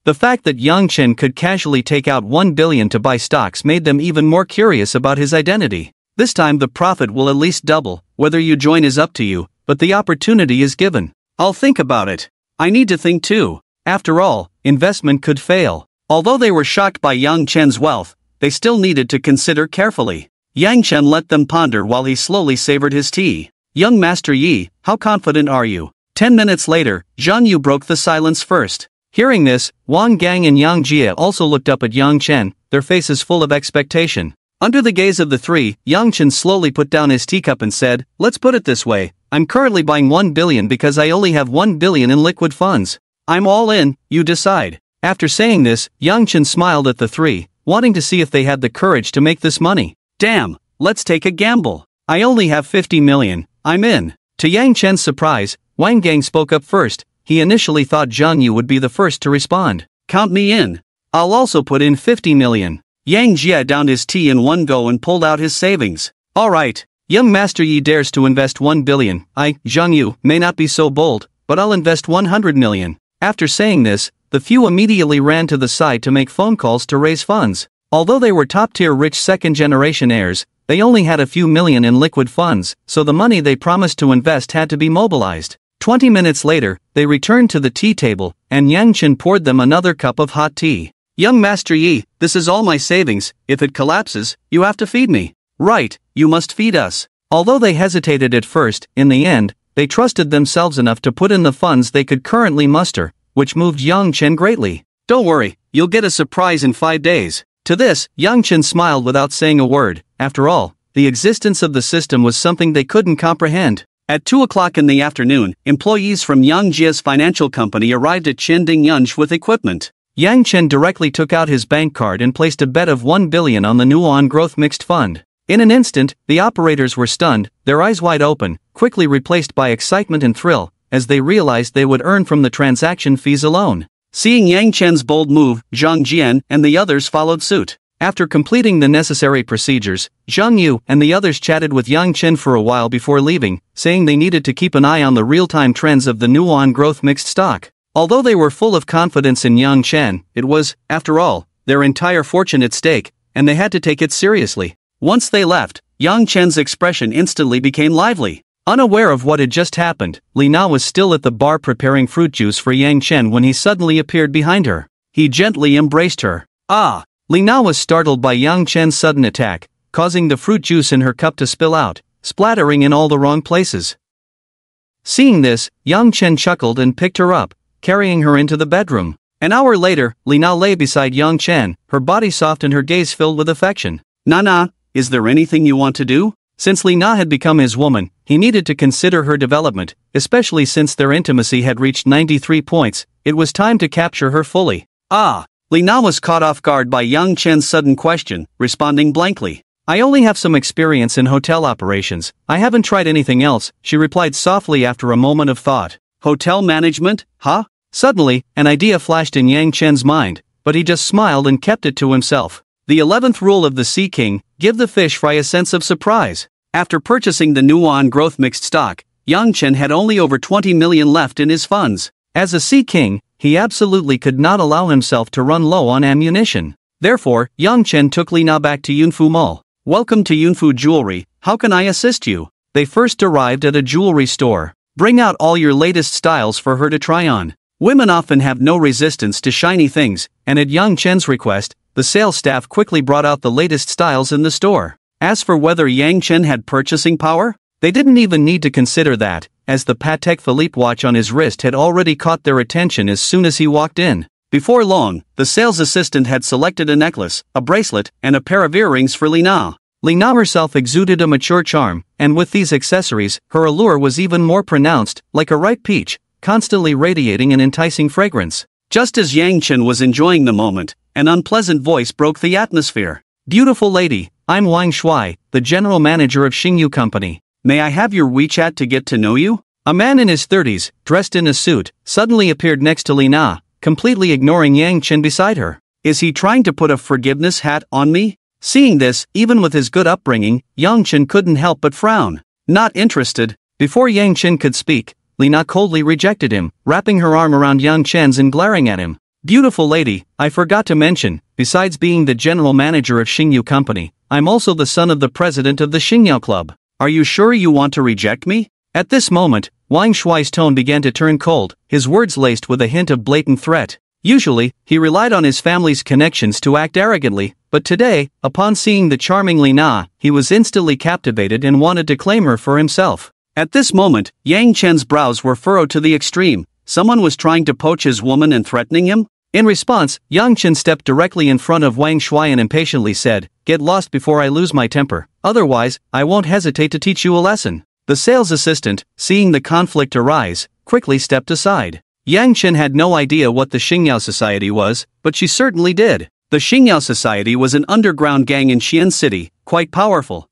The fact that Yang Chen could casually take out 1 billion to buy stocks made them even more curious about his identity. This time the profit will at least double, whether you join is up to you, but the opportunity is given. I'll think about it. I need to think too. After all, investment could fail. Although they were shocked by Yang Chen's wealth, they still needed to consider carefully. Yang Chen let them ponder while he slowly savored his tea. "Young Master Yi, how confident are you?" 10 minutes later, Zhang Yu broke the silence first. Hearing this, Wang Gang and Yang Jie also looked up at Yang Chen, their faces full of expectation. Under the gaze of the three, Yang Chen slowly put down his teacup and said, "Let's put it this way, I'm currently buying 1 billion because I only have 1 billion in liquid funds. I'm all in, you decide." After saying this, Yang Chen smiled at the three, wanting to see if they had the courage to make this money. "Damn, let's take a gamble. I only have 50 million, I'm in." To Yang Chen's surprise, Wang Gang spoke up first. He initially thought Zhang Yu would be the first to respond. "Count me in. I'll also put in 50 million. Yang Jie downed his tea in one go and pulled out his savings. "Alright, young Master Yi dares to invest 1 billion. I, Zhang Yu, may not be so bold, but I'll invest 100 million. After saying this, the few immediately ran to the side to make phone calls to raise funds. Although they were top-tier rich second-generation heirs, they only had a few million in liquid funds, so the money they promised to invest had to be mobilized. 20 minutes later, they returned to the tea table, and Yang Chen poured them another cup of hot tea. "Young Master Yi, this is all my savings. If it collapses, you have to feed me." "Right, you must feed us." Although they hesitated at first, in the end, they trusted themselves enough to put in the funds they could currently muster, which moved Yang Chen greatly. "Don't worry, you'll get a surprise in 5 days. To this, Yang Chen smiled without saying a word. After all, the existence of the system was something they couldn't comprehend. At 2 o'clock in the afternoon, employees from Yang Jie's financial company arrived at Chending Yunj with equipment. Yang Chen directly took out his bank card and placed a bet of 1 billion on the Nuon Growth Mixed Fund. In an instant, the operators were stunned, their eyes wide open, quickly replaced by excitement and thrill, as they realized they would earn from the transaction fees alone. Seeing Yang Chen's bold move, Zhang Jian and the others followed suit. After completing the necessary procedures, Zhang Yu and the others chatted with Yang Chen for a while before leaving, saying they needed to keep an eye on the real-time trends of the Nuon Growth Mixed stock. Although they were full of confidence in Yang Chen, it was, after all, their entire fortune at stake, and they had to take it seriously. Once they left, Yang Chen's expression instantly became lively. Unaware of what had just happened, Li Na was still at the bar preparing fruit juice for Yang Chen when he suddenly appeared behind her. He gently embraced her. "Ah!" Li Na was startled by Yang Chen's sudden attack, causing the fruit juice in her cup to spill out, splattering in all the wrong places. Seeing this, Yang Chen chuckled and picked her up, carrying her into the bedroom. An hour later, Li Na lay beside Yang Chen, her body soft and her gaze filled with affection. "Nana, is there anything you want to do?" Since Li Na had become his woman, he needed to consider her development, especially since their intimacy had reached 93 points, it was time to capture her fully. "Ah!" Li Na was caught off guard by Yang Chen's sudden question, responding blankly. "I only have some experience in hotel operations, I haven't tried anything else," she replied softly after a moment of thought. "Hotel management, huh?" Suddenly, an idea flashed in Yang Chen's mind, but he just smiled and kept it to himself. The 11th rule of the Sea King, give the fish fry a sense of surprise. After purchasing the Nuon Growth Mixed stock, Yang Chen had only over 20 million left in his funds. As a Sea King, he absolutely could not allow himself to run low on ammunition. Therefore, Yang Chen took Li Na back to Yunfu Mall. "Welcome to Yunfu Jewelry, how can I assist you?" They first arrived at a jewelry store. "Bring out all your latest styles for her to try on." Women often have no resistance to shiny things, and at Yang Chen's request, the sales staff quickly brought out the latest styles in the store. As for whether Yang Chen had purchasing power, they didn't even need to consider that, as the Patek Philippe watch on his wrist had already caught their attention as soon as he walked in. Before long, the sales assistant had selected a necklace, a bracelet, and a pair of earrings for Li Na. Li Na herself exuded a mature charm, and with these accessories, her allure was even more pronounced, like a ripe peach, constantly radiating an enticing fragrance. Just as Yang Chen was enjoying the moment, an unpleasant voice broke the atmosphere. "Beautiful lady, I'm Wang Shuai, the general manager of Xingyu Company. May I have your WeChat to get to know you?" A man in his 30s, dressed in a suit, suddenly appeared next to Li Na, completely ignoring Yang Chen beside her. "Is he trying to put a forgiveness hat on me?" Seeing this, even with his good upbringing, Yang Chen couldn't help but frown. "Not interested." Before Yang Chen could speak, Li Na coldly rejected him, wrapping her arm around Yang Chen's and glaring at him. "Beautiful lady, I forgot to mention, besides being the general manager of Xingyu Company, I'm also the son of the president of the Xingyao Club. Are you sure you want to reject me?" At this moment, Wang Shuai's tone began to turn cold, his words laced with a hint of blatant threat. Usually, he relied on his family's connections to act arrogantly, but today, upon seeing the charming Li Na, he was instantly captivated and wanted to claim her for himself. At this moment, Yang Chen's brows were furrowed to the extreme. Someone was trying to poach his woman and threatening him? In response, Yang Chen stepped directly in front of Wang Shuai and impatiently said, "Get lost before I lose my temper. Otherwise, I won't hesitate to teach you a lesson." The sales assistant, seeing the conflict arise, quickly stepped aside. Yang Chen had no idea what the Xingyao Society was, but she certainly did. The Xingyao Society was an underground gang in Xi'an City, quite powerful.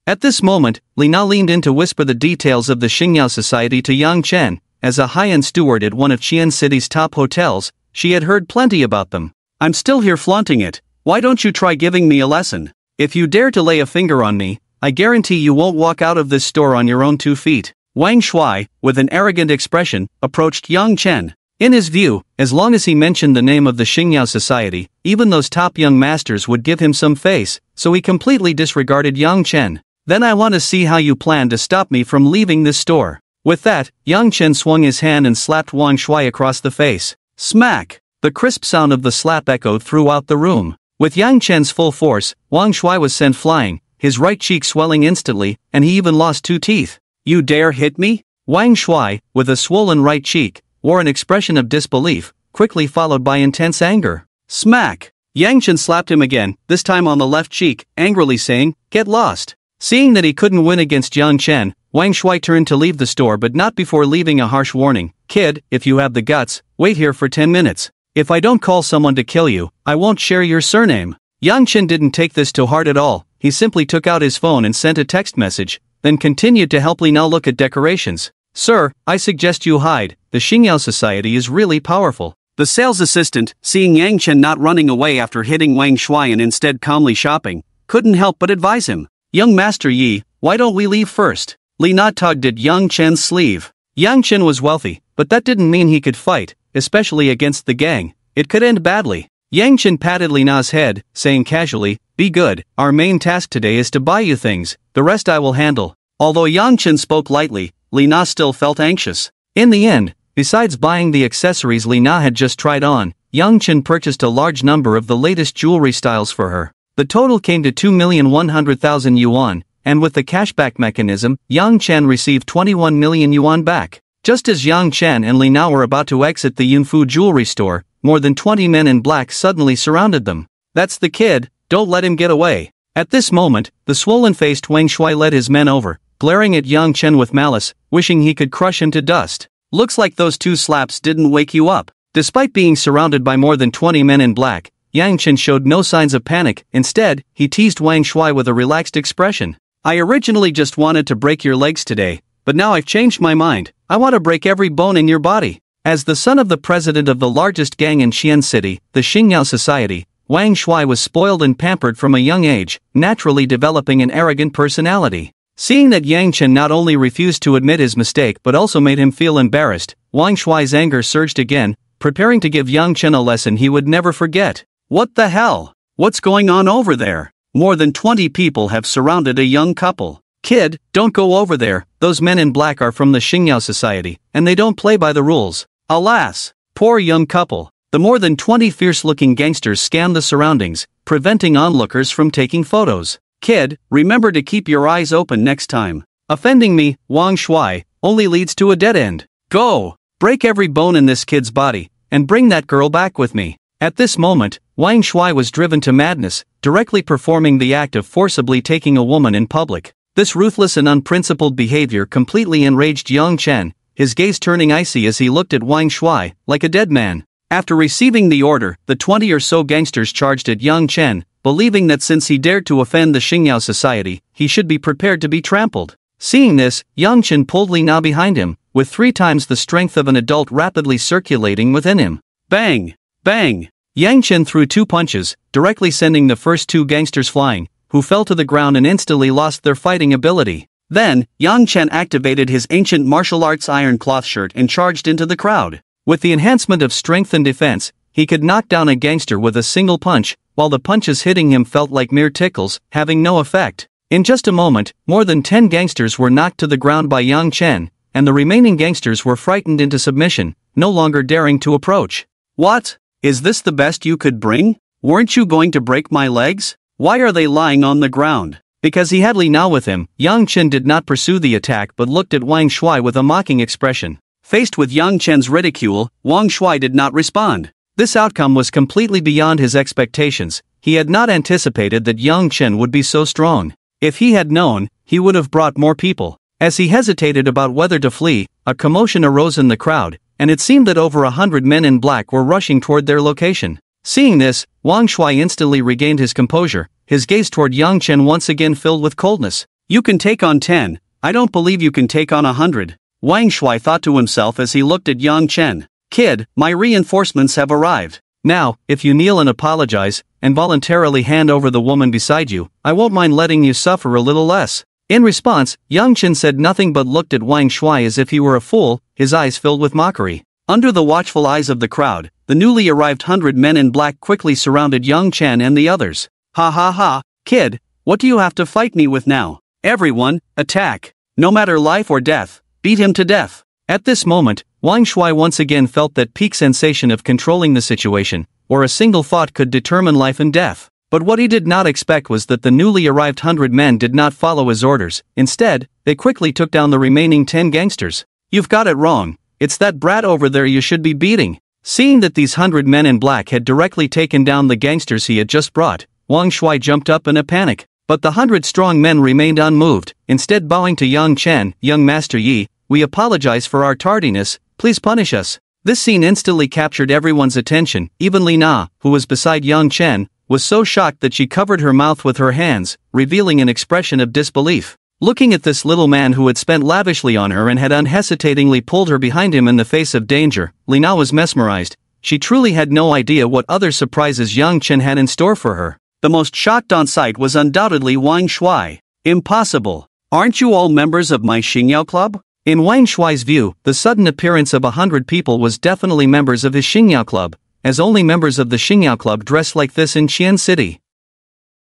At this moment, Li Na leaned in to whisper the details of the Xingyao Society to Yang Chen. As a high-end steward at one of Xi'an City's top hotels, she had heard plenty about them. "I'm still here flaunting it. Why don't you try giving me a lesson? If you dare to lay a finger on me, I guarantee you won't walk out of this store on your own 2 feet. Wang Shuai, with an arrogant expression, approached Yang Chen. In his view, as long as he mentioned the name of the Xingyao Society, even those top young masters would give him some face, so he completely disregarded Yang Chen. "Then I want to see how you plan to stop me from leaving this store." With that, Yang Chen swung his hand and slapped Wang Shuai across the face. Smack! The crisp sound of the slap echoed throughout the room. With Yang Chen's full force, Wang Shuai was sent flying, his right cheek swelling instantly, and he even lost 2 teeth. "You dare hit me?" Wang Shuai, with a swollen right cheek, wore an expression of disbelief, quickly followed by intense anger. Smack! Yang Chen slapped him again, this time on the left cheek, angrily saying, "Get lost." Seeing that he couldn't win against Yang Chen, Wang Shuai turned to leave the store, but not before leaving a harsh warning. "Kid, if you have the guts, wait here for 10 minutes. If I don't call someone to kill you, I won't share your surname." Yang Chen didn't take this to heart at all. He simply took out his phone and sent a text message, then continued to help Li Na look at decorations. "Sir, I suggest you hide. The Xingyao Society is really powerful." The sales assistant, seeing Yang Chen not running away after hitting Wang Shuai and instead calmly shopping, couldn't help but advise him. "Young Master Yi, why don't we leave first?" Li Na tugged at Yang Chen's sleeve. Yang Chen was wealthy, but that didn't mean he could fight, especially against the gang. It could end badly. Yang Chen patted Li Na's head, saying casually, "Be good, our main task today is to buy you things, the rest I will handle." Although Yang Chen spoke lightly, Li Na still felt anxious. In the end, besides buying the accessories Li Na had just tried on, Yang Chen purchased a large number of the latest jewelry styles for her. The total came to 2,100,000 yuan, and with the cashback mechanism, Yang Chen received 21 million yuan back. Just as Yang Chen and Li Na were about to exit the Yunfu jewelry store, more than 20 men in black suddenly surrounded them. "That's the kid, don't let him get away." At this moment, the swollen-faced Wang Shuai led his men over, glaring at Yang Chen with malice, wishing he could crush him to dust. "Looks like those 2 slaps didn't wake you up." Despite being surrounded by more than 20 men in black, Yang Chen showed no signs of panic. Instead, he teased Wang Shuai with a relaxed expression. "I originally just wanted to break your legs today, but now I've changed my mind. I want to break every bone in your body." As the son of the president of the largest gang in Xi'an City, the Xingyao Society, Wang Shuai was spoiled and pampered from a young age, naturally developing an arrogant personality. Seeing that Yang Chen not only refused to admit his mistake but also made him feel embarrassed, Wang Shuai's anger surged again, preparing to give Yang Chen a lesson he would never forget. "What the hell? What's going on over there? More than 20 people have surrounded a young couple. Kid, don't go over there, those men in black are from the Xingyao Society, and they don't play by the rules." Alas! Poor young couple. The more than 20 fierce-looking gangsters scanned the surroundings, preventing onlookers from taking photos. "Kid, remember to keep your eyes open next time. Offending me, Wang Shuai, only leads to a dead end. Go! Break every bone in this kid's body, and bring that girl back with me." At this moment, Wang Shuai was driven to madness, directly performing the act of forcibly taking a woman in public. This ruthless and unprincipled behavior completely enraged Yang Chen, his gaze turning icy as he looked at Wang Shuai, like a dead man. After receiving the order, the 20 or so gangsters charged at Yang Chen, believing that since he dared to offend the Xingyao Society, he should be prepared to be trampled. Seeing this, Yang Chen pulled Li Na behind him, with 3 times the strength of an adult rapidly circulating within him. Bang! Bang! Yang Chen threw 2 punches, directly sending the first 2 gangsters flying, who fell to the ground and instantly lost their fighting ability. Then, Yang Chen activated his ancient martial arts iron cloth shirt and charged into the crowd. With the enhancement of strength and defense, he could knock down a gangster with a single punch, while the punches hitting him felt like mere tickles, having no effect. In just a moment, more than 10 gangsters were knocked to the ground by Yang Chen, and the remaining gangsters were frightened into submission, no longer daring to approach. What? Is this the best you could bring? Weren't you going to break my legs? Why are they lying on the ground? Because he had Li Na with him, Yang Chen did not pursue the attack but looked at Wang Shuai with a mocking expression. Faced with Yang Chen's ridicule, Wang Shuai did not respond. This outcome was completely beyond his expectations. He had not anticipated that Yang Chen would be so strong. If he had known, he would have brought more people. As he hesitated about whether to flee, a commotion arose in the crowd, and it seemed that over 100 men in black were rushing toward their location. Seeing this, Wang Shuai instantly regained his composure, his gaze toward Yang Chen once again filled with coldness. You can take on 10, I don't believe you can take on 100. Wang Shuai thought to himself as he looked at Yang Chen. Kid, my reinforcements have arrived. Now, if you kneel and apologize, and voluntarily hand over the woman beside you, I won't mind letting you suffer a little less. In response, Yang Chen said nothing but looked at Wang Shuai as if he were a fool, his eyes filled with mockery. Under the watchful eyes of the crowd, the newly arrived 100 men in black quickly surrounded Yang Chen and the others. Ha ha ha, kid, what do you have to fight me with now? Everyone, attack. No matter life or death, beat him to death. At this moment, Wang Shuai once again felt that peak sensation of controlling the situation, where a single thought could determine life and death. But what he did not expect was that the newly arrived 100 men did not follow his orders. Instead, they quickly took down the remaining 10 gangsters. You've got it wrong. It's that brat over there you should be beating. Seeing that these 100 men in black had directly taken down the gangsters he had just brought, Wang Shuai jumped up in a panic. But the 100 strong men remained unmoved, instead bowing to Yang Chen. Young Master Yi, we apologize for our tardiness, please punish us. This scene instantly captured everyone's attention. Even Li Na, who was beside Yang Chen, was so shocked that she covered her mouth with her hands, revealing an expression of disbelief. Looking at this little man who had spent lavishly on her and had unhesitatingly pulled her behind him in the face of danger, Li Na was mesmerized. She truly had no idea what other surprises Yang Chen had in store for her. The most shocked on sight was undoubtedly Wang Shuai. Impossible. Aren't you all members of my Xingyao Club? In Wang Shuai's view, the sudden appearance of 100 people was definitely members of his Xingyao Club, as only members of the Xingyao Club dressed like this in Qian City.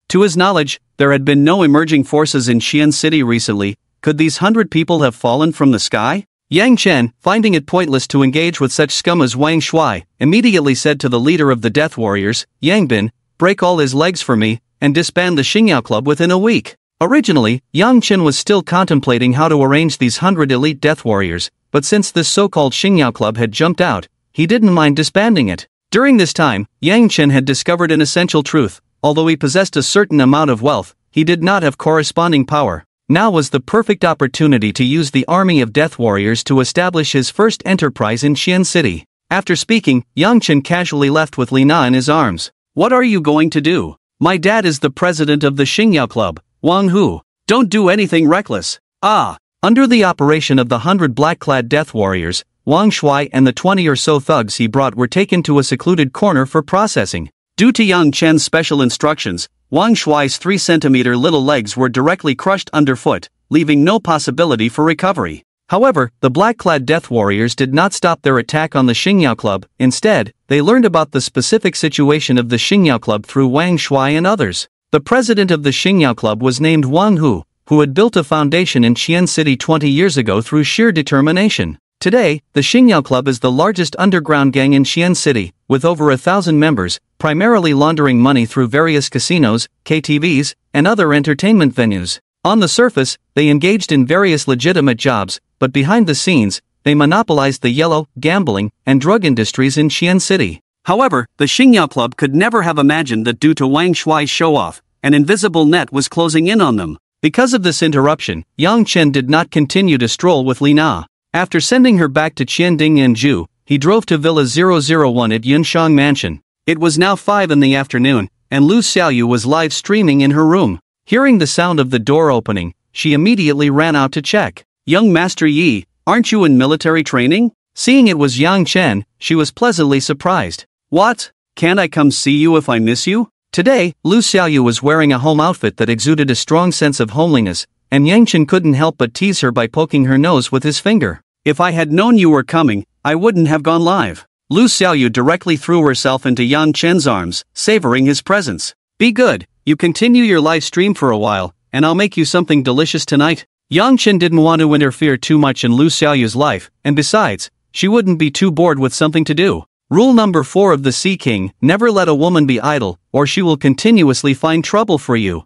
To his knowledge, there had been no emerging forces in Qian City recently. Could these 100 people have fallen from the sky? Yang Chen, finding it pointless to engage with such scum as Wang Shuai, immediately said to the leader of the Death Warriors, Yang Bin, break all his legs for me, and disband the Xingyao Club within a week. Originally, Yang Chen was still contemplating how to arrange these 100 elite Death Warriors, but since this so-called Xingyao Club had jumped out, he didn't mind disbanding it. During this time, Yang Chen had discovered an essential truth. Although he possessed a certain amount of wealth, he did not have corresponding power. Now was the perfect opportunity to use the army of Death Warriors to establish his first enterprise in Qian City. After speaking, Yang Chen casually left with Li Na in his arms. What are you going to do? My dad is the president of the Xingyao Club, Wang Hu. Don't do anything reckless. Under the operation of the 100 black-clad Death Warriors, Wang Shuai and the 20 or so thugs he brought were taken to a secluded corner for processing. Due to Yang Chen's special instructions, Wang Shuai's 3-centimeter little legs were directly crushed underfoot, leaving no possibility for recovery. However, the black-clad Death Warriors did not stop their attack on the Xingyao Club. Instead, they learned about the specific situation of the Xingyao Club through Wang Shuai and others. The president of the Xingyao Club was named Wang Hu, who had built a foundation in Qian City 20 years ago through sheer determination. Today, the Xingyao Club is the largest underground gang in Qian City, with over 1,000 members, primarily laundering money through various casinos, KTVs, and other entertainment venues. On the surface, they engaged in various legitimate jobs, but behind the scenes, they monopolized the yellow, gambling, and drug industries in Qian City. However, the Xingyao Club could never have imagined that due to Wang Shuai's show-off, an invisible net was closing in on them. Because of this interruption, Yang Chen did not continue to stroll with Li Na. After sending her back to Qianding, he drove to Villa 001 at Yunshang Mansion. It was now 5 in the afternoon, and Lu Xiaoyu was live streaming in her room. Hearing the sound of the door opening, she immediately ran out to check. Young Master Yi, aren't you in military training? Seeing it was Yang Chen, she was pleasantly surprised. What? Can't I come see you if I miss you? Today, Lu Xiaoyu was wearing a home outfit that exuded a strong sense of homeliness, and Yang Chen couldn't help but tease her by poking her nose with his finger. If I had known you were coming, I wouldn't have gone live. Lu Xiaoyu directly threw herself into Yang Chen's arms, savoring his presence. Be good, you continue your live stream for a while, and I'll make you something delicious tonight. Yang Chen didn't want to interfere too much in Lu Xiaoyu's life, and besides, she wouldn't be too bored with something to do. Rule number 4 of the Sea King: never let a woman be idle, or she will continuously find trouble for you.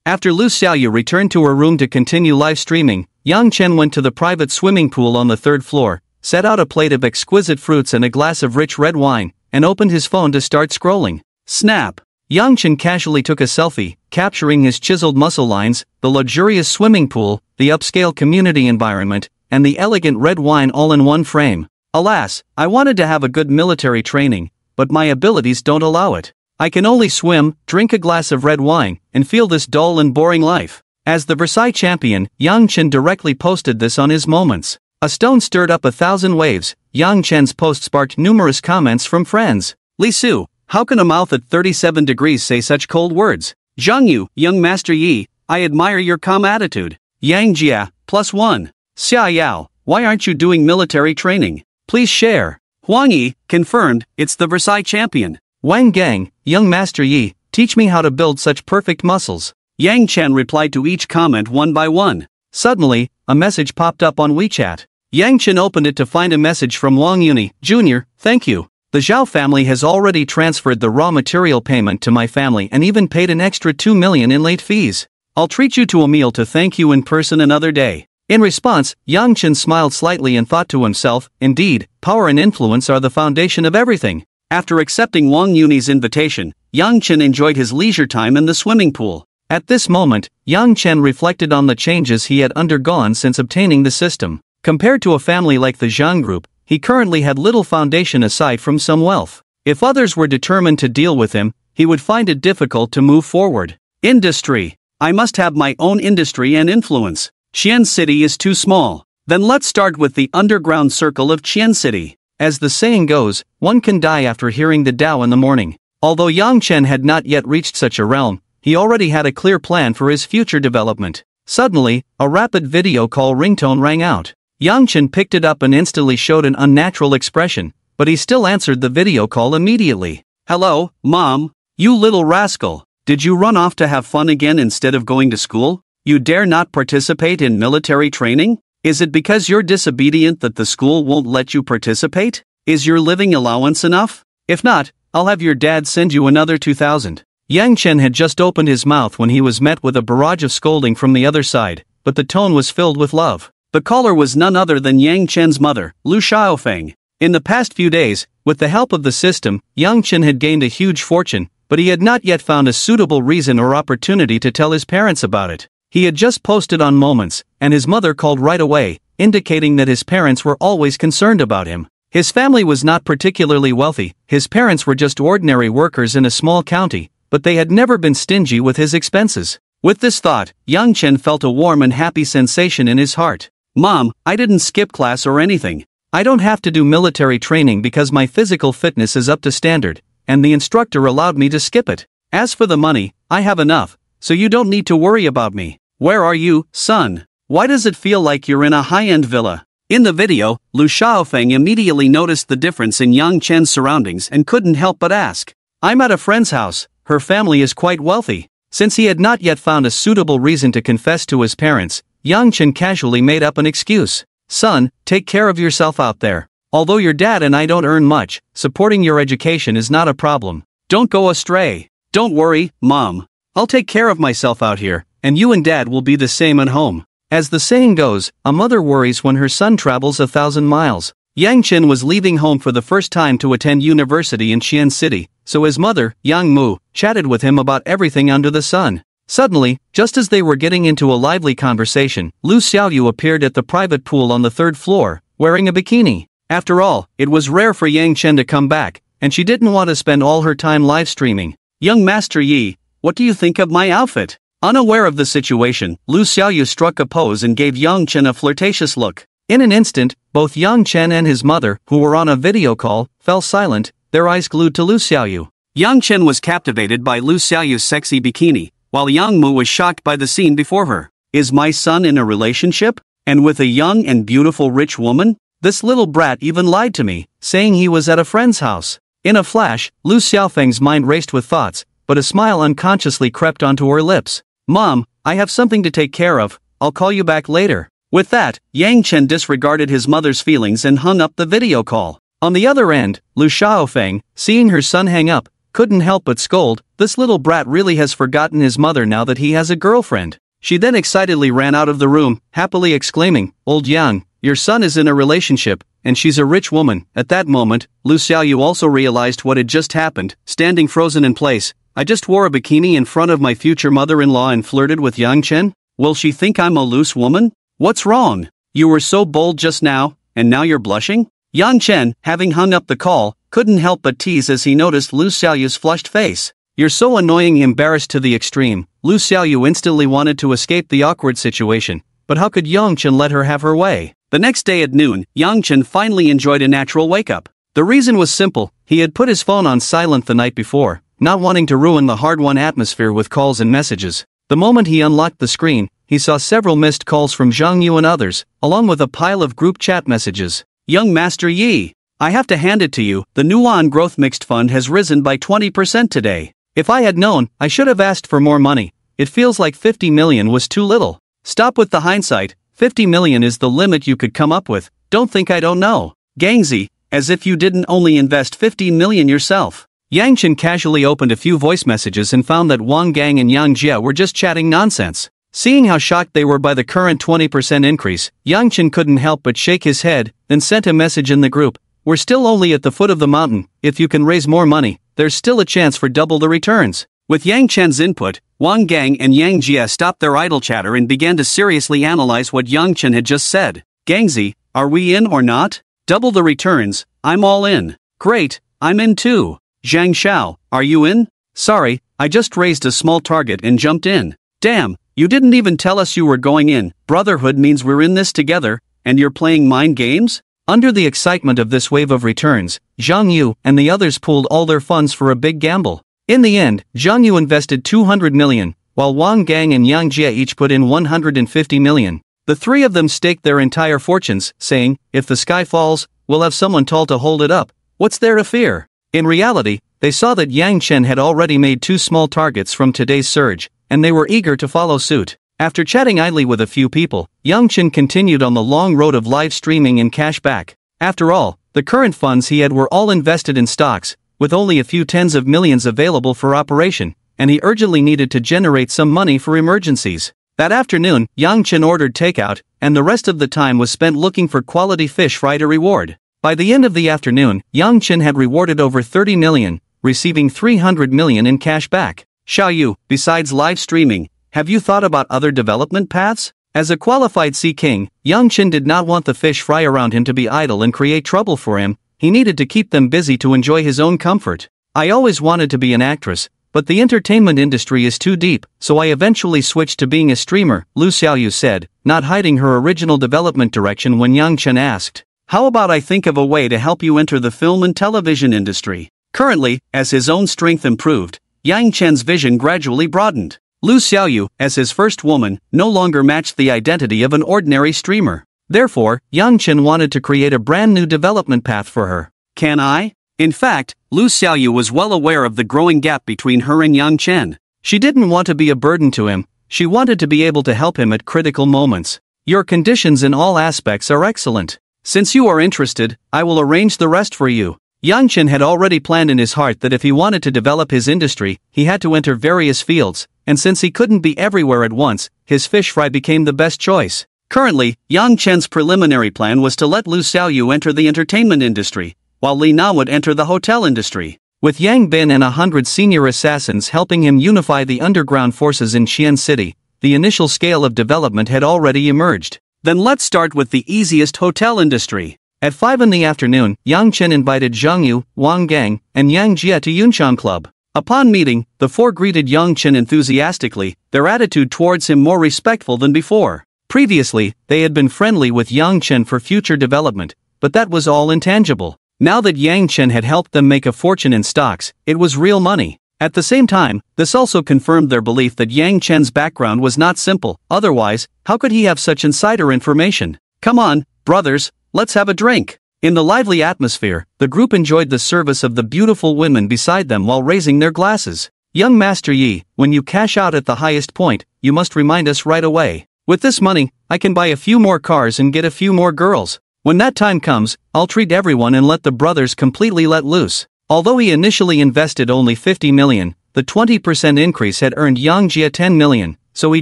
After Lu Xiaoyu returned to her room to continue live streaming, Yang Chen went to the private swimming pool on the 3rd floor, set out a plate of exquisite fruits and a glass of rich red wine, and opened his phone to start scrolling. Snap! Yang Chen casually took a selfie, capturing his chiseled muscle lines, the luxurious swimming pool, the upscale community environment, and the elegant red wine all in one frame. Alas, I wanted to have a good military training, but my abilities don't allow it. I can only swim, drink a glass of red wine, and feel this dull and boring life. As the Versailles champion, Yang Chen directly posted this on his Moments. A stone stirred up 1,000 waves. Yang Chen's post sparked numerous comments from friends. Li Su, how can a mouth at 37 degrees say such cold words? Zhang Yu, young Master Yi, I admire your calm attitude. Yang Jia, +1. Xia Yao, why aren't you doing military training? Please share. Huang Yi, confirmed, it's the Versailles champion. Wang Gang, young Master Yi, teach me how to build such perfect muscles. Yang Chen replied to each comment one by one. Suddenly, a message popped up on WeChat. Yang Chen opened it to find a message from Wang Yuni, Jr., thank you. The Zhao family has already transferred the raw material payment to my family and even paid an extra 2 million in late fees. I'll treat you to a meal to thank you in person another day. In response, Yang Chen smiled slightly and thought to himself, indeed, power and influence are the foundation of everything. After accepting Wang Yuni's invitation, Yang Chen enjoyed his leisure time in the swimming pool. At this moment, Yang Chen reflected on the changes he had undergone since obtaining the system. Compared to a family like the Zhang Group, he currently had little foundation aside from some wealth. If others were determined to deal with him, he would find it difficult to move forward. Industry. I must have my own industry and influence. Qian City is too small. Then let's start with the underground circle of Qian City. As the saying goes, one can die after hearing the Tao in the morning. Although Yang Chen had not yet reached such a realm, he already had a clear plan for his future development. Suddenly, a rapid video call ringtone rang out. Yang Chen picked it up and instantly showed an unnatural expression, but he still answered the video call immediately. Hello, Mom. You little rascal. Did you run off to have fun again instead of going to school? You dare not participate in military training? Is it because you're disobedient that the school won't let you participate? Is your living allowance enough? If not, I'll have your dad send you another 2,000. Yang Chen had just opened his mouth when he was met with a barrage of scolding from the other side, but the tone was filled with love. The caller was none other than Yang Chen's mother, Lu Xiaofeng. In the past few days, with the help of the system, Yang Chen had gained a huge fortune, but he had not yet found a suitable reason or opportunity to tell his parents about it. He had just posted on Moments, and his mother called right away, indicating that his parents were always concerned about him. His family was not particularly wealthy, his parents were just ordinary workers in a small county, but they had never been stingy with his expenses. With this thought, Yang Chen felt a warm and happy sensation in his heart. Mom, I didn't skip class or anything. I don't have to do military training because my physical fitness is up to standard, and the instructor allowed me to skip it. As for the money, I have enough, so you don't need to worry about me. Where are you, son? Why does it feel like you're in a high-end villa? In the video, Lu Xiaofeng immediately noticed the difference in Yang Chen's surroundings and couldn't help but ask. I'm at a friend's house, her family is quite wealthy. Since he had not yet found a suitable reason to confess to his parents, Yang Chen casually made up an excuse. Son, take care of yourself out there. Although your dad and I don't earn much, supporting your education is not a problem. Don't go astray. Don't worry, Mom. I'll take care of myself out here, and you and Dad will be the same at home. As the saying goes, a mother worries when her son travels 1,000 miles. Yang Chen was leaving home for the first time to attend university in Qian City, so his mother, Yang Mu, chatted with him about everything under the sun. Suddenly, just as they were getting into a lively conversation, Lu Xiaoyu appeared at the private pool on the 3rd floor, wearing a bikini. After all, it was rare for Yang Chen to come back, and she didn't want to spend all her time live streaming. Young Master Yi, what do you think of my outfit? Unaware of the situation, Lu Xiaoyu struck a pose and gave Yang Chen a flirtatious look. In an instant, both Yang Chen and his mother, who were on a video call, fell silent, their eyes glued to Lu Xiaoyu. Yang Chen was captivated by Lu Xiaoyu's sexy bikini, while Yang Mu was shocked by the scene before her. Is my son in a relationship? And with a young and beautiful rich woman? This little brat even lied to me, saying he was at a friend's house. In a flash, Lu Xiaofeng's mind raced with thoughts, but a smile unconsciously crept onto her lips. Mom, I have something to take care of, I'll call you back later. With that, Yang Chen disregarded his mother's feelings and hung up the video call. On the other end, Lu Xiaofeng, seeing her son hang up, couldn't help but scold, "This little brat really has forgotten his mother now that he has a girlfriend." She then excitedly ran out of the room, happily exclaiming, "Old Yang, your son is in a relationship, and she's a rich woman." At that moment, Lu Xiaoyu also realized what had just happened, standing frozen in place. "I just wore a bikini in front of my future mother-in-law and flirted with Yang Chen? Will she think I'm a loose woman? What's wrong? You were so bold just now, and now you're blushing?" Yang Chen, having hung up the call, couldn't help but tease as he noticed Lu Xiaoyu's flushed face. "You're so annoying," embarrassed to the extreme. Lu Xiaoyu instantly wanted to escape the awkward situation, but how could Yang Chen let her have her way? The next day at noon, Yang Chen finally enjoyed a natural wake-up. The reason was simple: he had put his phone on silent the night before, not wanting to ruin the hard-won atmosphere with calls and messages. The moment he unlocked the screen, he saw several missed calls from Zhang Yu and others, along with a pile of group chat messages. "Young Master Yi, I have to hand it to you, the Nuan Growth Mixed Fund has risen by 20% today. If I had known, I should have asked for more money. It feels like 50 million was too little." "Stop with the hindsight, 50 million is the limit you could come up with, don't think I don't know. Gangzi, as if you didn't only invest 15 million yourself." Yang Chen casually opened a few voice messages and found that Wang Gang and Yang Jia were just chatting nonsense. Seeing how shocked they were by the current 20% increase, Yang Chen couldn't help but shake his head, then sent a message in the group. "We're still only at the foot of the mountain. If you can raise more money, there's still a chance for double the returns." With Yang Chen's input, Wang Gang and Yang Jia stopped their idle chatter and began to seriously analyze what Yang Chen had just said. "Gangzi, are we in or not? Double the returns, I'm all in." "Great, I'm in too." "Zhang Xiao, are you in?" "Sorry, I just raised a small target and jumped in." "Damn, you didn't even tell us you were going in. Brotherhood means we're in this together, and you're playing mind games?" Under the excitement of this wave of returns, Zhang Yu and the others pooled all their funds for a big gamble. In the end, Zhang Yu invested 200 million, while Wang Gang and Yang Jia each put in 150 million. The three of them staked their entire fortunes, saying, "If the sky falls, we'll have someone tall to hold it up. What's there to fear?" In reality, they saw that Yang Chen had already made two small targets from today's surge, and they were eager to follow suit. After chatting idly with a few people, Yang Chen continued on the long road of live streaming and cash back. After all, the current funds he had were all invested in stocks, with only a few tens of millions available for operation, and he urgently needed to generate some money for emergencies. That afternoon, Yang Chen ordered takeout, and the rest of the time was spent looking for quality fish fry to reward. By the end of the afternoon, Yang Chen had rewarded over 30 million, receiving 300 million in cash back. "Xiaoyu, besides live streaming, have you thought about other development paths?" As a qualified Sea King, Yang Chen did not want the fish fry around him to be idle and create trouble for him. He needed to keep them busy to enjoy his own comfort. "I always wanted to be an actress, but the entertainment industry is too deep, so I eventually switched to being a streamer," Lu Xiaoyu said, not hiding her original development direction when Yang Chen asked, "How about I think of a way to help you enter the film and television industry?" Currently, as his own strength improved, Yang Chen's vision gradually broadened. Lu Xiaoyu, as his first woman, no longer matched the identity of an ordinary streamer. Therefore, Yang Chen wanted to create a brand new development path for her. "Can I?" In fact, Lu Xiaoyu was well aware of the growing gap between her and Yang Chen. She didn't want to be a burden to him, she wanted to be able to help him at critical moments. "Your conditions in all aspects are excellent. Since you are interested, I will arrange the rest for you." Yang Chen had already planned in his heart that if he wanted to develop his industry, he had to enter various fields, and since he couldn't be everywhere at once, his fish fry became the best choice. Currently, Yang Chen's preliminary plan was to let Lu Xiaoyu enter the entertainment industry, while Li Na would enter the hotel industry. With Yang Bin and 100 senior assassins helping him unify the underground forces in Xi'an City, the initial scale of development had already emerged. Then let's start with the easiest hotel industry. At 5 in the afternoon, Yang Chen invited Zhang Yu, Wang Gang, and Yang Jia to Yunchang Club. Upon meeting, the four greeted Yang Chen enthusiastically, their attitude towards him more respectful than before. Previously, they had been friendly with Yang Chen for future development, but that was all intangible. Now that Yang Chen had helped them make a fortune in stocks, it was real money. At the same time, this also confirmed their belief that Yang Chen's background was not simple, otherwise, how could he have such insider information? "Come on, brothers, let's have a drink." In the lively atmosphere, the group enjoyed the service of the beautiful women beside them while raising their glasses. "Young Master Yi, when you cash out at the highest point, you must remind us right away. With this money, I can buy a few more cars and get a few more girls." When that time comes, I'll treat everyone and let the brothers completely let loose. Although he initially invested only 50 million, the 20% increase had earned Yang Jia 10 million, so he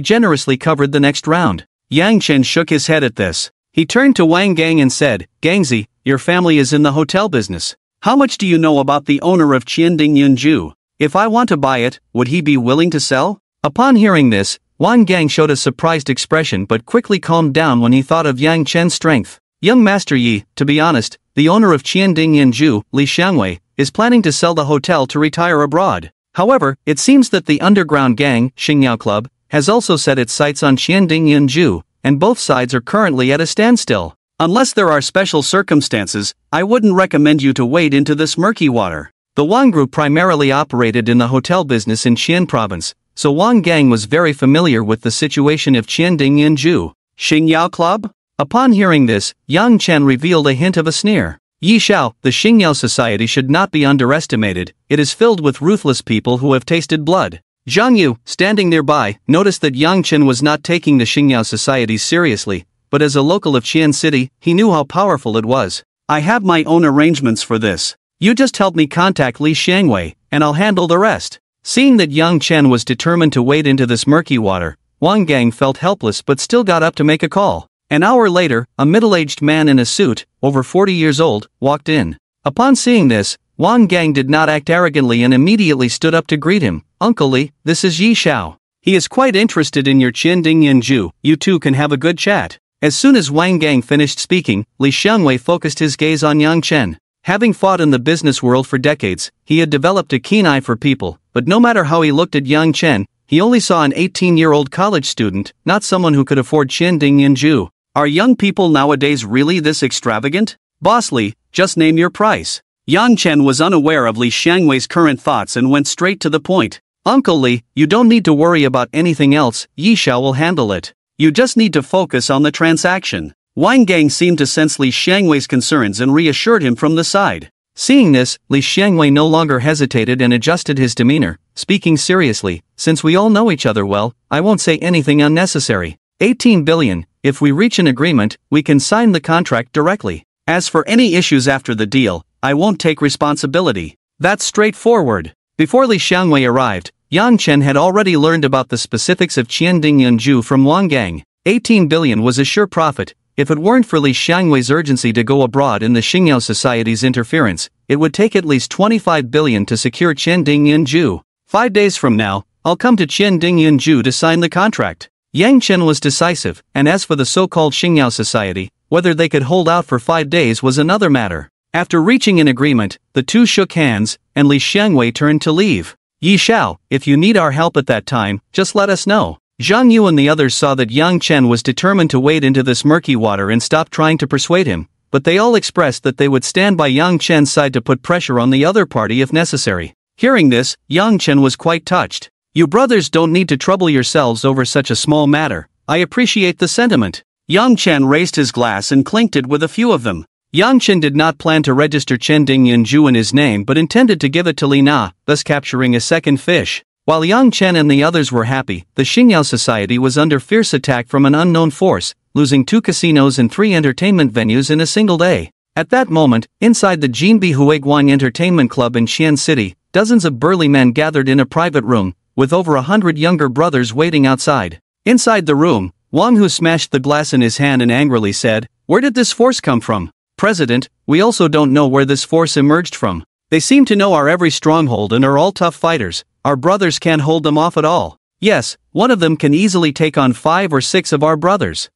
generously covered the next round. Yang Chen shook his head at this. He turned to Wang Gang and said, Gangzi, your family is in the hotel business. How much do you know about the owner of Qianding Yunju? If I want to buy it, would he be willing to sell? Upon hearing this, Wang Gang showed a surprised expression but quickly calmed down when he thought of Yang Chen's strength. Young Master Yi, to be honest, the owner of Qianding Yunju, Li Xiangwei, is planning to sell the hotel to retire abroad. However, it seems that the underground gang, Xingyao Club, has also set its sights on Qianding Yunju, and both sides are currently at a standstill. Unless there are special circumstances, I wouldn't recommend you to wade into this murky water. The Wang Group primarily operated in the hotel business in Qian province, so Wang Gang was very familiar with the situation of Qianding Yunju. Xingyao Club? Upon hearing this, Yang Chen revealed a hint of a sneer. Yi Xiao, the Xingyao society should not be underestimated, it is filled with ruthless people who have tasted blood. Zhang Yu, standing nearby, noticed that Yang Chen was not taking the Xingyao society seriously, but as a local of Qian City, he knew how powerful it was. I have my own arrangements for this. You just help me contact Li Xiangwei, and I'll handle the rest. Seeing that Yang Chen was determined to wade into this murky water, Wang Gang felt helpless but still got up to make a call. An hour later, a middle-aged man in a suit, over 40 years old, walked in. Upon seeing this, Wang Gang did not act arrogantly and immediately stood up to greet him. Uncle Li, this is Yi Xiao. He is quite interested in your Qianding Yunju, you two can have a good chat. As soon as Wang Gang finished speaking, Li Xiangwei focused his gaze on Yang Chen. Having fought in the business world for decades, he had developed a keen eye for people, but no matter how he looked at Yang Chen, he only saw an 18-year-old college student, not someone who could afford Qianding Yunju. Are young people nowadays really this extravagant? Boss Li, just name your price. Yang Chen was unaware of Li Xiangwei's current thoughts and went straight to the point. Uncle Li, you don't need to worry about anything else, Yi Xiao will handle it. You just need to focus on the transaction. Wang Gang seemed to sense Li Xiangwei's concerns and reassured him from the side. Seeing this, Li Xiangwei no longer hesitated and adjusted his demeanor, speaking seriously, since we all know each other well, I won't say anything unnecessary. 18 billion, if we reach an agreement, we can sign the contract directly. As for any issues after the deal, I won't take responsibility. That's straightforward. Before Li Xiangwei arrived, Yang Chen had already learned about the specifics of Qianding Yunju from Wang Gang. 18 billion was a sure profit. If it weren't for Li Xiangwei's urgency to go abroad and the Xingyao Society's interference, it would take at least 25 billion to secure Qianding Yunju. 5 days from now, I'll come to Qianding Yunju to sign the contract. Yang Chen was decisive, and as for the so-called Xingyao Society, whether they could hold out for 5 days was another matter. After reaching an agreement, the two shook hands, and Li Xiangwei turned to leave. Yi Xiao, if you need our help at that time, just let us know. Zhang Yu and the others saw that Yang Chen was determined to wade into this murky water and stopped trying to persuade him, but they all expressed that they would stand by Yang Chen's side to put pressure on the other party if necessary. Hearing this, Yang Chen was quite touched. You brothers don't need to trouble yourselves over such a small matter. I appreciate the sentiment. Yang Chen raised his glass and clinked it with a few of them. Yang Chen did not plan to register Qianding Yunju in his name but intended to give it to Li Na, thus capturing a second fish. While Yang Chen and the others were happy, the Xingyao Society was under fierce attack from an unknown force, losing 2 casinos and 3 entertainment venues in a single day. At that moment, inside the Jinbi Huiguang Entertainment Club in Qian City, dozens of burly men gathered in a private room, with over 100 younger brothers waiting outside. Inside the room, Wang Hu smashed the glass in his hand and angrily said, "Where did this force come from? President, we also don't know where this force emerged from. They seem to know our every stronghold and are all tough fighters. Our brothers can't hold them off at all. Yes, one of them can easily take on 5 or 6 of our brothers.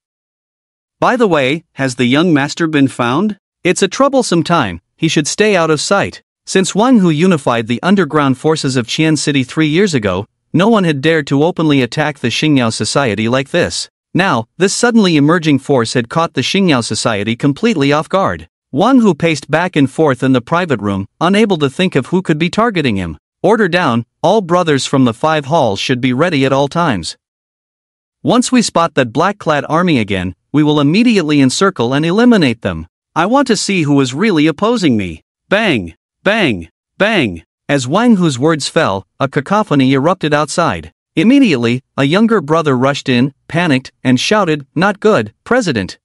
By the way, has the young master been found? It's a troublesome time, he should stay out of sight." Since Wang Hu unified the underground forces of Qian City 3 years ago, no one had dared to openly attack the Xingyao Society like this. Now, this suddenly emerging force had caught the Xingyao Society completely off guard. Wang Hu paced back and forth in the private room, unable to think of who could be targeting him. Order down, all brothers from the 5 halls should be ready at all times. Once we spot that black-clad army again, we will immediately encircle and eliminate them. I want to see who is really opposing me. Bang! Bang! Bang! As Wang Hu's words fell, a cacophony erupted outside. Immediately, a younger brother rushed in, panicked, and shouted, "Not good, President!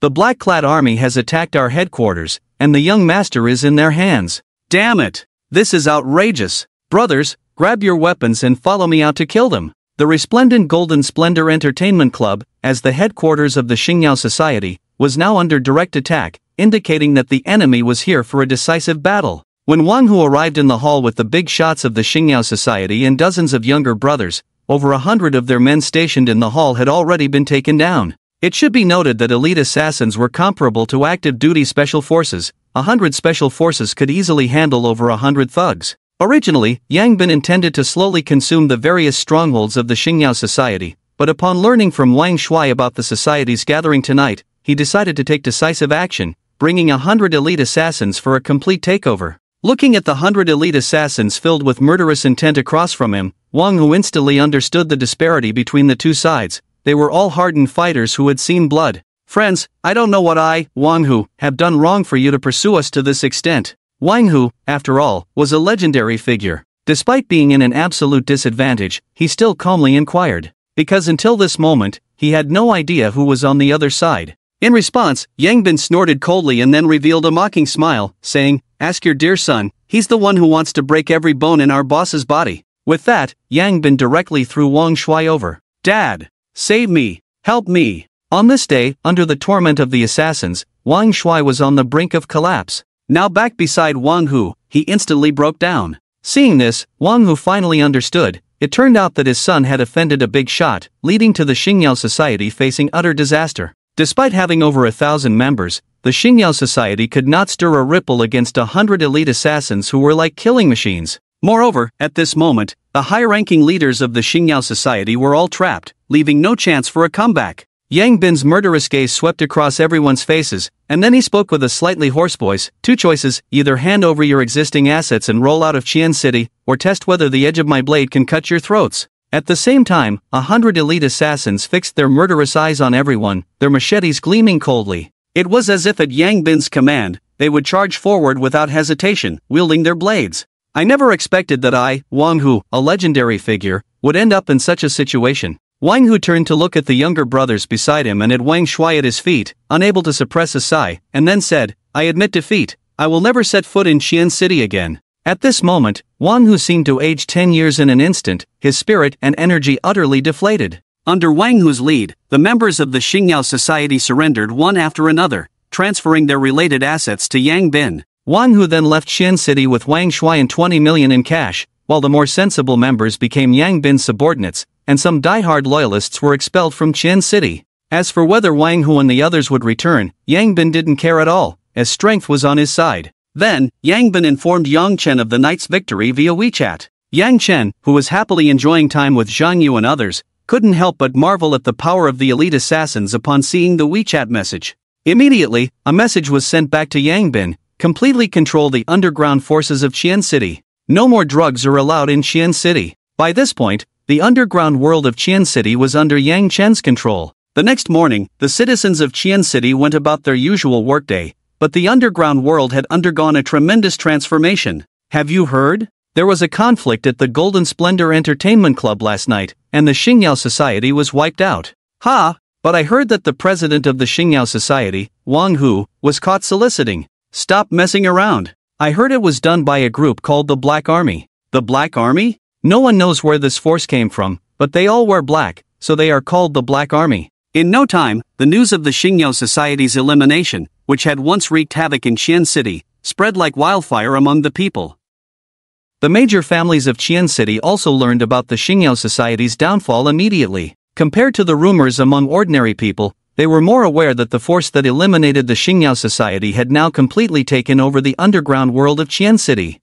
The black-clad army has attacked our headquarters, and the young master is in their hands. Damn it! This is outrageous! Brothers, grab your weapons and follow me out to kill them. The resplendent Golden Splendor Entertainment Club, as the headquarters of the Xingyao Society, was now under direct attack, indicating that the enemy was here for a decisive battle. When Wang Hu arrived in the hall with the big shots of the Xingyao Society and dozens of younger brothers, over 100 of their men stationed in the hall had already been taken down. It should be noted that elite assassins were comparable to active duty special forces. 100 special forces could easily handle over 100 thugs. Originally, Yang Bin intended to slowly consume the various strongholds of the Xingyao Society, but upon learning from Wang Shuai about the society's gathering tonight, he decided to take decisive action, bringing 100 elite assassins for a complete takeover. Looking at the 100 elite assassins filled with murderous intent across from him, Wang Hu instantly understood the disparity between the two sides. They were all hardened fighters who had seen blood. Friends, I don't know what I, Wang Hu, have done wrong for you to pursue us to this extent. Wang Hu, after all, was a legendary figure. Despite being in an absolute disadvantage, he still calmly inquired. Because until this moment, he had no idea who was on the other side. In response, Yang Bin snorted coldly and then revealed a mocking smile, saying, "Ask your dear son, he's the one who wants to break every bone in our boss's body." With that, Yang Bin directly threw Wang Shuai over. "Dad! Save me! Help me!" On this day, under the torment of the assassins, Wang Shuai was on the brink of collapse. Now back beside Wang Hu, he instantly broke down. Seeing this, Wang Hu finally understood. It turned out that his son had offended a big shot, leading to the Xingyao Society facing utter disaster. Despite having over 1,000 members, the Xingyao Society could not stir a ripple against 100 elite assassins who were like killing machines. Moreover, at this moment, the high-ranking leaders of the Xingyao Society were all trapped, leaving no chance for a comeback. Yang Bin's murderous gaze swept across everyone's faces, and then he spoke with a slightly hoarse voice. "Two choices, either hand over your existing assets and roll out of Qian City, or test whether the edge of my blade can cut your throats." At the same time, 100 elite assassins fixed their murderous eyes on everyone, their machetes gleaming coldly. It was as if at Yang Bin's command, they would charge forward without hesitation, wielding their blades. I never expected that I, Wang Hu, a legendary figure, would end up in such a situation. Wang Hu turned to look at the younger brothers beside him and at Wang Shuai at his feet, unable to suppress a sigh, and then said, "I admit defeat. I will never set foot in Qian City again." At this moment, Wang Hu seemed to age 10 years in an instant, his spirit and energy utterly deflated. Under Wang Hu's lead, the members of the Xingyao Society surrendered one after another, transferring their related assets to Yang Bin. Wang Hu then left Qian City with Wang Shuai and 20 million in cash, while the more sensible members became Yang Bin's subordinates, and some die-hard loyalists were expelled from Qian City. As for whether Wang Hu and the others would return, Yang Bin didn't care at all, as strength was on his side. Then, Yang Bin informed Yang Chen of the night's victory via WeChat. Yang Chen, who was happily enjoying time with Zhang Yu and others, couldn't help but marvel at the power of the elite assassins upon seeing the WeChat message. Immediately, a message was sent back to Yang Bin: completely control the underground forces of Qian City. No more drugs are allowed in Qian City. By this point, the underground world of Qian City was under Yang Chen's control. The next morning, the citizens of Qian City went about their usual workday, but the underground world had undergone a tremendous transformation. Have you heard? There was a conflict at the Golden Splendor Entertainment Club last night, and the Xingyao Society was wiped out. Ha! But I heard that the president of the Xingyao Society, Wang Hu, was caught soliciting. Stop messing around. I heard it was done by a group called the Black Army. The Black Army? No one knows where this force came from, but they all wear black, so they are called the Black Army. In no time, the news of the Xingyao Society's elimination, which had once wreaked havoc in Qian City, spread like wildfire among the people. The major families of Qian City also learned about the Xingyao Society's downfall immediately. Compared to the rumors among ordinary people, they were more aware that the force that eliminated the Xingyao Society had now completely taken over the underground world of Qian City.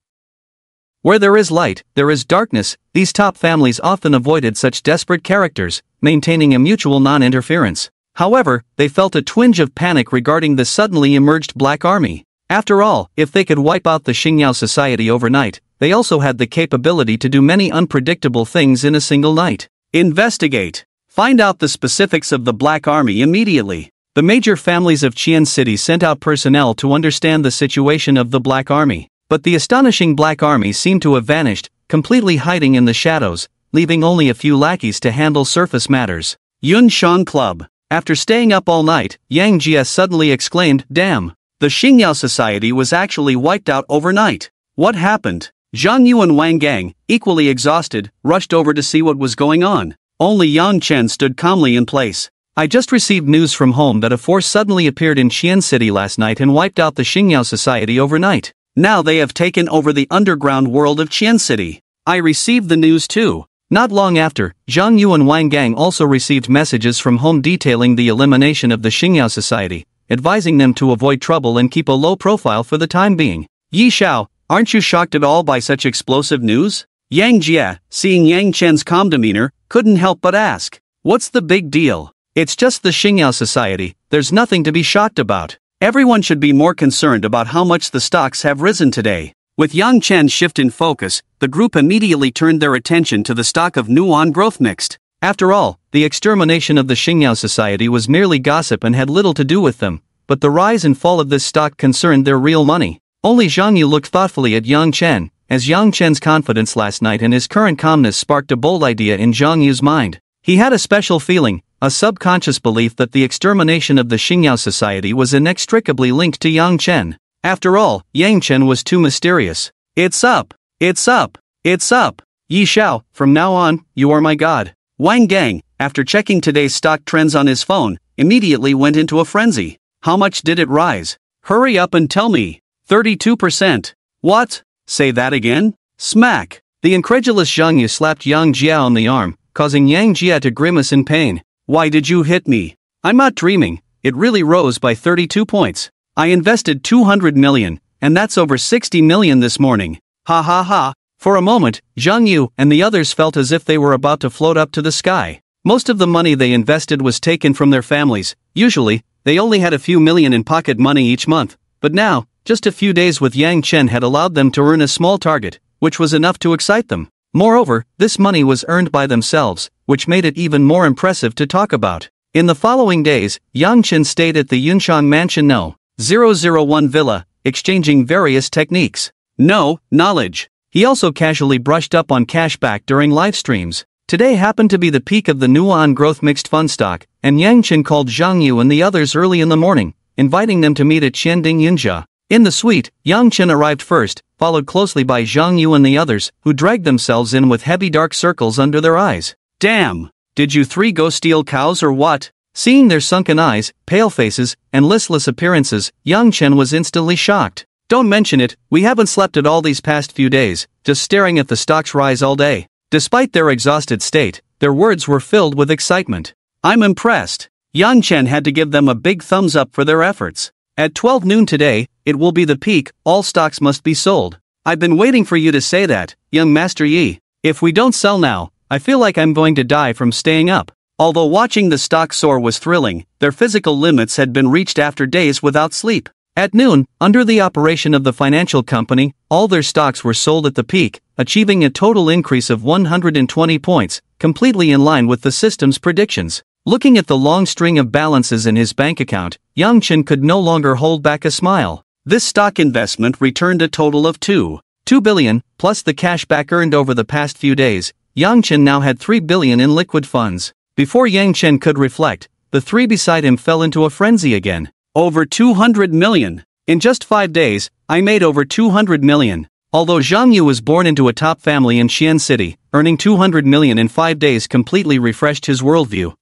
Where there is light, there is darkness. These top families often avoided such desperate characters, maintaining a mutual non-interference. However, they felt a twinge of panic regarding the suddenly emerged Black Army. After all, if they could wipe out the Xingyao Society overnight, they also had the capability to do many unpredictable things in a single night. Investigate. Find out the specifics of the Black Army immediately. The major families of Qian City sent out personnel to understand the situation of the Black Army. But the astonishing Black Army seemed to have vanished, completely hiding in the shadows, leaving only a few lackeys to handle surface matters. Yunxiang Club. After staying up all night, Yang Jie suddenly exclaimed, "Damn! The Xingyao Society was actually wiped out overnight. What happened?" Zhang Yu and Wang Gang, equally exhausted, rushed over to see what was going on. Only Yang Chen stood calmly in place. "I just received news from home that a force suddenly appeared in Qian City last night and wiped out the Xingyao Society overnight. Now they have taken over the underground world of Qian City. I received the news too." Not long after, Zhang Yu and Wang Gang also received messages from home detailing the elimination of the Xingyao Society, advising them to avoid trouble and keep a low profile for the time being. "Yi Xiao, aren't you shocked at all by such explosive news?" Yang Jie, seeing Yang Chen's calm demeanor, couldn't help but ask. "What's the big deal? It's just the Xingyao Society, there's nothing to be shocked about. Everyone should be more concerned about how much the stocks have risen today." With Yang Chen's shift in focus, the group immediately turned their attention to the stock of Nuon Growth Mixed. After all, the extermination of the Xingyao Society was merely gossip and had little to do with them, but the rise and fall of this stock concerned their real money. Only Zhang Yu looked thoughtfully at Yang Chen, as Yang Chen's confidence last night and his current calmness sparked a bold idea in Zhang Yu's mind. He had a special feeling, a subconscious belief that the extermination of the Xingyao Society was inextricably linked to Yang Chen. After all, Yang Chen was too mysterious. "It's up! It's up! It's up! Yi Xiao, from now on, you are my god." Wang Gang, after checking today's stock trends on his phone, immediately went into a frenzy. "How much did it rise? Hurry up and tell me." 32%. "What? Say that again?" Smack! The incredulous Zhang Yu slapped Yang Jie on the arm, causing Yang Jie to grimace in pain. "Why did you hit me? I'm not dreaming, it really rose by 32 points. I invested 200 million, and that's over 60 million this morning. Ha ha ha." For a moment, Zhang Yu and the others felt as if they were about to float up to the sky. Most of the money they invested was taken from their families. Usually, they only had a few million in pocket money each month, but now, just a few days with Yang Chen had allowed them to earn a small target, which was enough to excite them. Moreover, this money was earned by themselves, which made it even more impressive to talk about. In the following days, Yang Chen stayed at the Yunchang Mansion No. 001 Villa, exchanging various techniques. No, knowledge. He also casually brushed up on cashback during live streams. Today happened to be the peak of the Nuon Growth Mixed Fund stock, and Yang Chen called Zhang Yu and the others early in the morning, inviting them to meet at Qianding Yunjia. In the suite, Yang Chen arrived first, followed closely by Zhang Yu and the others, who dragged themselves in with heavy dark circles under their eyes. "Damn! Did you three go steal cows or what?" Seeing their sunken eyes, pale faces, and listless appearances, Yang Chen was instantly shocked. "Don't mention it, we haven't slept at all these past few days, just staring at the stocks rise all day." Despite their exhausted state, their words were filled with excitement. "I'm impressed." Yang Chen had to give them a big thumbs up for their efforts. "At 12 noon today, it will be the peak, all stocks must be sold. I've been waiting for you to say that, young Master Yi. If we don't sell now, I feel like I'm going to die from staying up." Although watching the stock soar was thrilling, their physical limits had been reached after days without sleep. At noon, under the operation of the financial company, all their stocks were sold at the peak, achieving a total increase of 120 points, completely in line with the system's predictions. Looking at the long string of balances in his bank account, Yang Chen could no longer hold back a smile. This stock investment returned a total of 2 billion, plus the cash back earned over the past few days. Yang Chen now had 3 billion in liquid funds. Before Yang Chen could reflect, the three beside him fell into a frenzy again. "Over 200 million! In just 5 days, I made over 200 million. Although Zhang Yu was born into a top family in Qian City, earning 200 million in 5 days completely refreshed his worldview.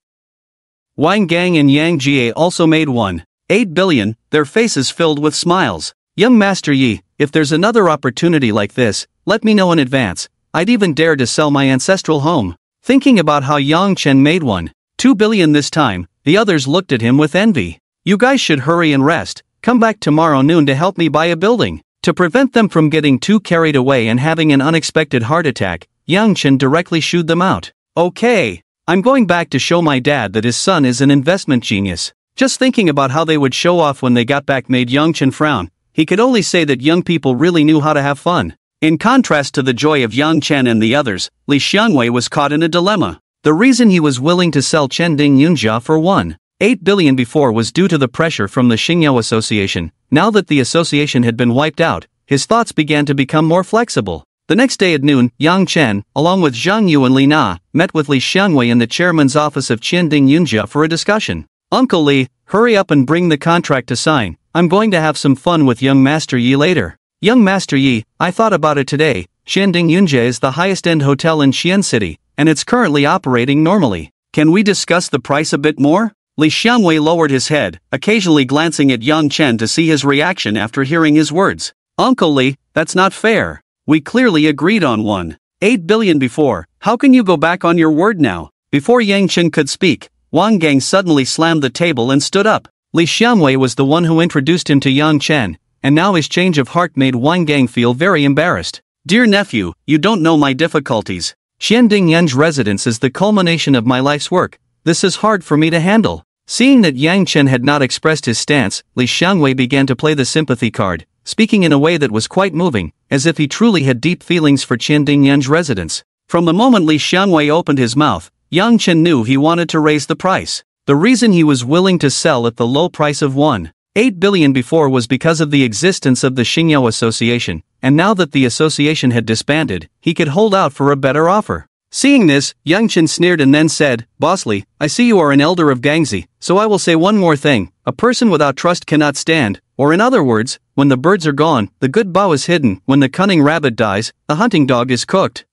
Wang Gang and Yang Jie also made 1.8 billion, their faces filled with smiles. "Young Master Yi, if there's another opportunity like this, let me know in advance. I'd even dare to sell my ancestral home." Thinking about how Yang Chen made 1.2 billion this time, the others looked at him with envy. "You guys should hurry and rest, come back tomorrow noon to help me buy a building." To prevent them from getting too carried away and having an unexpected heart attack, Yang Chen directly shooed them out. "Okay, I'm going back to show my dad that his son is an investment genius." Just thinking about how they would show off when they got back made Yang Chen frown. He could only say that young people really knew how to have fun. In contrast to the joy of Yang Chen and the others, Li Xiangwei was caught in a dilemma. The reason he was willing to sell Qianding Yunjia for 1.8 billion before was due to the pressure from the Xingyao Association. Now that the association had been wiped out, his thoughts began to become more flexible. The next day at noon, Yang Chen, along with Zhang Yu and Li Na, met with Li Xiangwei in the chairman's office of Qianding Yunjia for a discussion. Uncle Li, hurry up and bring the contract to sign. I'm going to have some fun with young Master Yi later. Young Master Yi, I thought about it today. Xianding Yunjie is the highest-end hotel in Xi'an City, and it's currently operating normally. Can we discuss the price a bit more? Li Xiangwei lowered his head, occasionally glancing at Yang Chen to see his reaction after hearing his words. Uncle Li, that's not fair. We clearly agreed on 1.8 billion before. How can you go back on your word now? Before Yang Chen could speak, Wang Gang suddenly slammed the table and stood up. Li Xiangwei was the one who introduced him to Yang Chen, and now his change of heart made Wang Gang feel very embarrassed. Dear nephew, you don't know my difficulties. Xianding Yan's residence is the culmination of my life's work. This is hard for me to handle. Seeing that Yang Chen had not expressed his stance, Li Xiangwei began to play the sympathy card, speaking in a way that was quite moving, as if he truly had deep feelings for Xianding Yan's residence. From the moment Li Xiangwei opened his mouth, Yang Chen knew he wanted to raise the price. The reason he was willing to sell at the low price of 1.8 billion before was because of the existence of the Xingyao Association, and now that the association had disbanded, he could hold out for a better offer. Seeing this, Yang Chen sneered and then said, Boss Li, I see you are an elder of Gangxi, so I will say one more thing. A person without trust cannot stand, or in other words, when the birds are gone, the good bow is hidden, when the cunning rabbit dies, the hunting dog is cooked.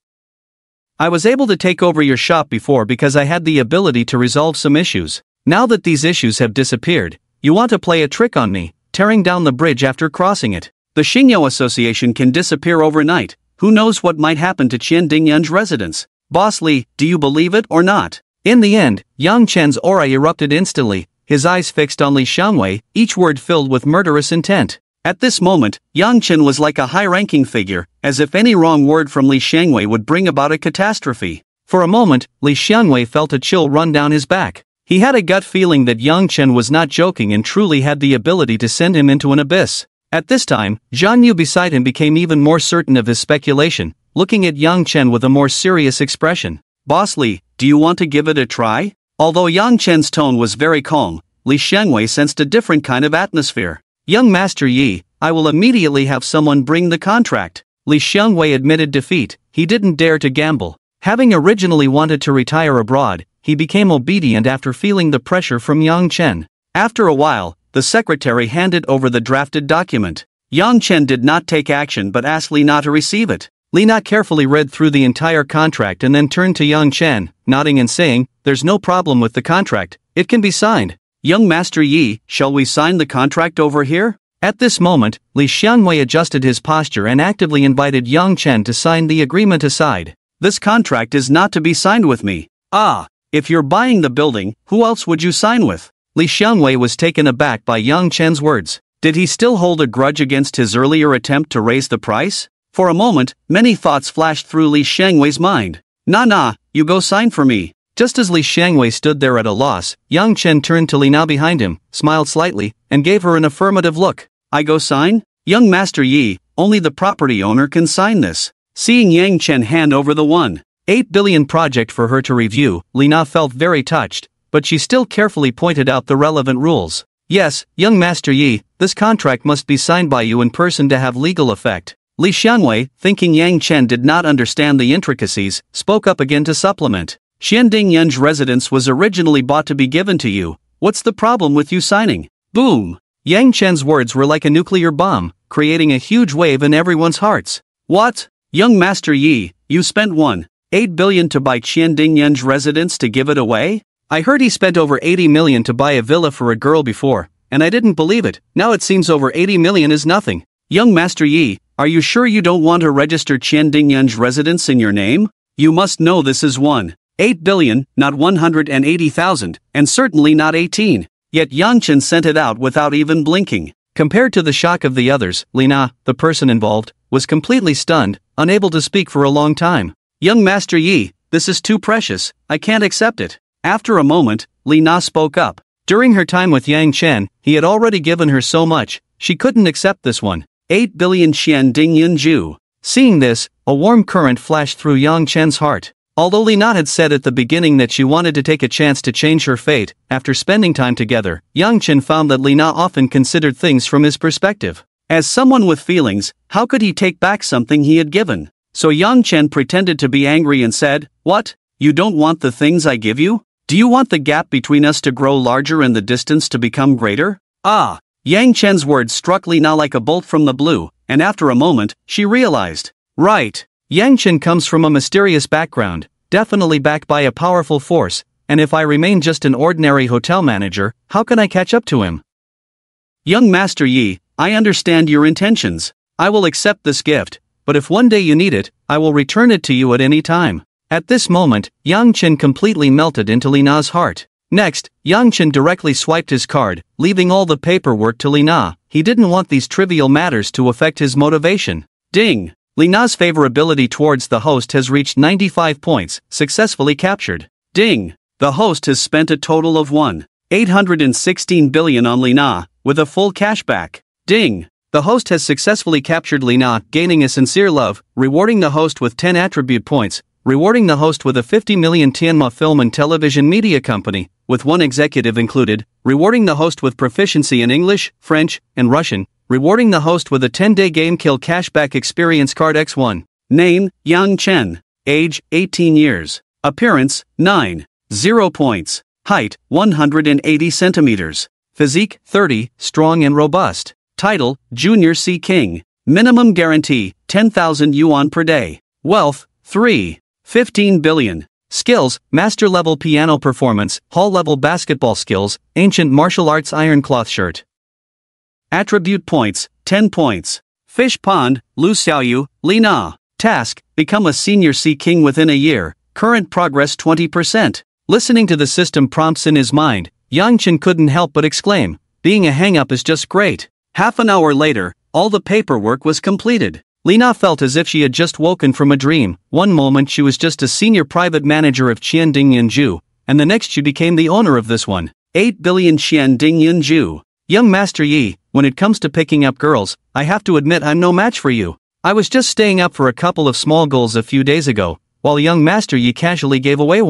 I was able to take over your shop before because I had the ability to resolve some issues. Now that these issues have disappeared, you want to play a trick on me, tearing down the bridge after crossing it. The Xingyao Association can disappear overnight. Who knows what might happen to Qianding Yan's residence? Boss Li, do you believe it or not? In the end, Yang Chen's aura erupted instantly, his eyes fixed on Li Xiangwei, each word filled with murderous intent. At this moment, Yang Chen was like a high-ranking figure, as if any wrong word from Li Xiangwei would bring about a catastrophe. For a moment, Li Xiangwei felt a chill run down his back. He had a gut feeling that Yang Chen was not joking and truly had the ability to send him into an abyss. At this time, Zhan Yu beside him became even more certain of his speculation, looking at Yang Chen with a more serious expression. Boss Li, do you want to give it a try? Although Yang Chen's tone was very calm, Li Xiangwei sensed a different kind of atmosphere. Young Master Yi, I will immediately have someone bring the contract. Li Xiangwei admitted defeat. He didn't dare to gamble. Having originally wanted to retire abroad, he became obedient after feeling the pressure from Yang Chen. After a while, the secretary handed over the drafted document. Yang Chen did not take action but asked Li Na to receive it. Li Na carefully read through the entire contract and then turned to Yang Chen, nodding and saying, There's no problem with the contract, it can be signed. Young Master Yi, shall we sign the contract over here? At this moment, Li Xiangwei adjusted his posture and actively invited Yang Chen to sign the agreement aside. This contract is not to be signed with me. Ah, if you're buying the building, who else would you sign with? Li Xiangwei was taken aback by Yang Chen's words. Did he still hold a grudge against his earlier attempt to raise the price? For a moment, many thoughts flashed through Li Xiangwei's mind. Nah, you go sign for me. Just as Li Xiangwei stood there at a loss, Yang Chen turned to Li Na behind him, smiled slightly, and gave her an affirmative look. I go sign? Young Master Yi, only the property owner can sign this. Seeing Yang Chen hand over the 1.8 billion project for her to review, Li Na felt very touched, but she still carefully pointed out the relevant rules. Yes, young Master Yi, this contract must be signed by you in person to have legal effect. Li Xiangwei, thinking Yang Chen did not understand the intricacies, spoke up again to supplement. Xianding Yan's residence was originally bought to be given to you. What's the problem with you signing? Boom! Yang Chen's words were like a nuclear bomb, creating a huge wave in everyone's hearts. What? Young Master Yi, you spent 1.8 billion to buy Xianding Yan's residence to give it away? I heard he spent over 80 million to buy a villa for a girl before, and I didn't believe it. Now it seems over 80 million is nothing. Young Master Yi, are you sure you don't want to register Qianding Yan's residence in your name? You must know this is 1.8 billion, not 180,000, and certainly not 18. Yet Yang Chen sent it out without even blinking. Compared to the shock of the others, Li Na, the person involved, was completely stunned, unable to speak for a long time. Young Master Yi, this is too precious, I can't accept it. After a moment, Li Na spoke up. During her time with Yang Chen, he had already given her so much, she couldn't accept this 1.8 billion Qianding Yan Ju. Seeing this, a warm current flashed through Yang Chen's heart. Although Li Na had said at the beginning that she wanted to take a chance to change her fate, after spending time together, Yang Chen found that Li Na often considered things from his perspective. As someone with feelings, how could he take back something he had given? So Yang Chen pretended to be angry and said, What? You don't want the things I give you? Do you want the gap between us to grow larger and the distance to become greater? Ah! Yang Chen's words struck Li Na like a bolt from the blue, and after a moment, she realized. Right. Yang Chen comes from a mysterious background, definitely backed by a powerful force, and if I remain just an ordinary hotel manager, how can I catch up to him? Young Master Yi, I understand your intentions. I will accept this gift, but if one day you need it, I will return it to you at any time. At this moment, Yang Chen completely melted into Li Na's heart. Next, Yang Chen directly swiped his card, leaving all the paperwork to Li Na. He didn't want these trivial matters to affect his motivation. Ding! Li Na's favorability towards the host has reached 95 points, successfully captured. Ding! The host has spent a total of 1,816 billion on Li Na, with a full cashback. Ding! The host has successfully captured Li Na, gaining a sincere love, rewarding the host with 10 attribute points, rewarding the host with a 50 million Tianma film and television media company, with one executive included, rewarding the host with proficiency in English, French, and Russian, rewarding the host with a 10-day game kill cashback experience card X1. Name, Yang Chen. Age, 18 years. Appearance, 9. 0 points. Height, 180 centimeters. Physique, 30, strong and robust. Title, Junior Sea King. Minimum guarantee, 10,000 yuan per day. Wealth, 15 billion. Skills, master level piano performance, hall level basketball skills, ancient martial arts iron cloth shirt. Attribute points, 10 points. Fish Pond, Lu Xiaoyu, Li Na. Task, become a senior sea king within a year, current progress 20%. Listening to the system prompts in his mind, Yang Chen couldn't help but exclaim, being a hang-up is just great. Half an hour later, all the paperwork was completed. Li Na felt as if she had just woken from a dream. One moment she was just a senior private manager of Qianding Yunju, and the next she became the owner of this 8 billion Qianding Yunju. Young Master Yi, when it comes to picking up girls, I have to admit I'm no match for you. I was just staying up for a couple of small goals a few days ago, while young Master Yi casually gave away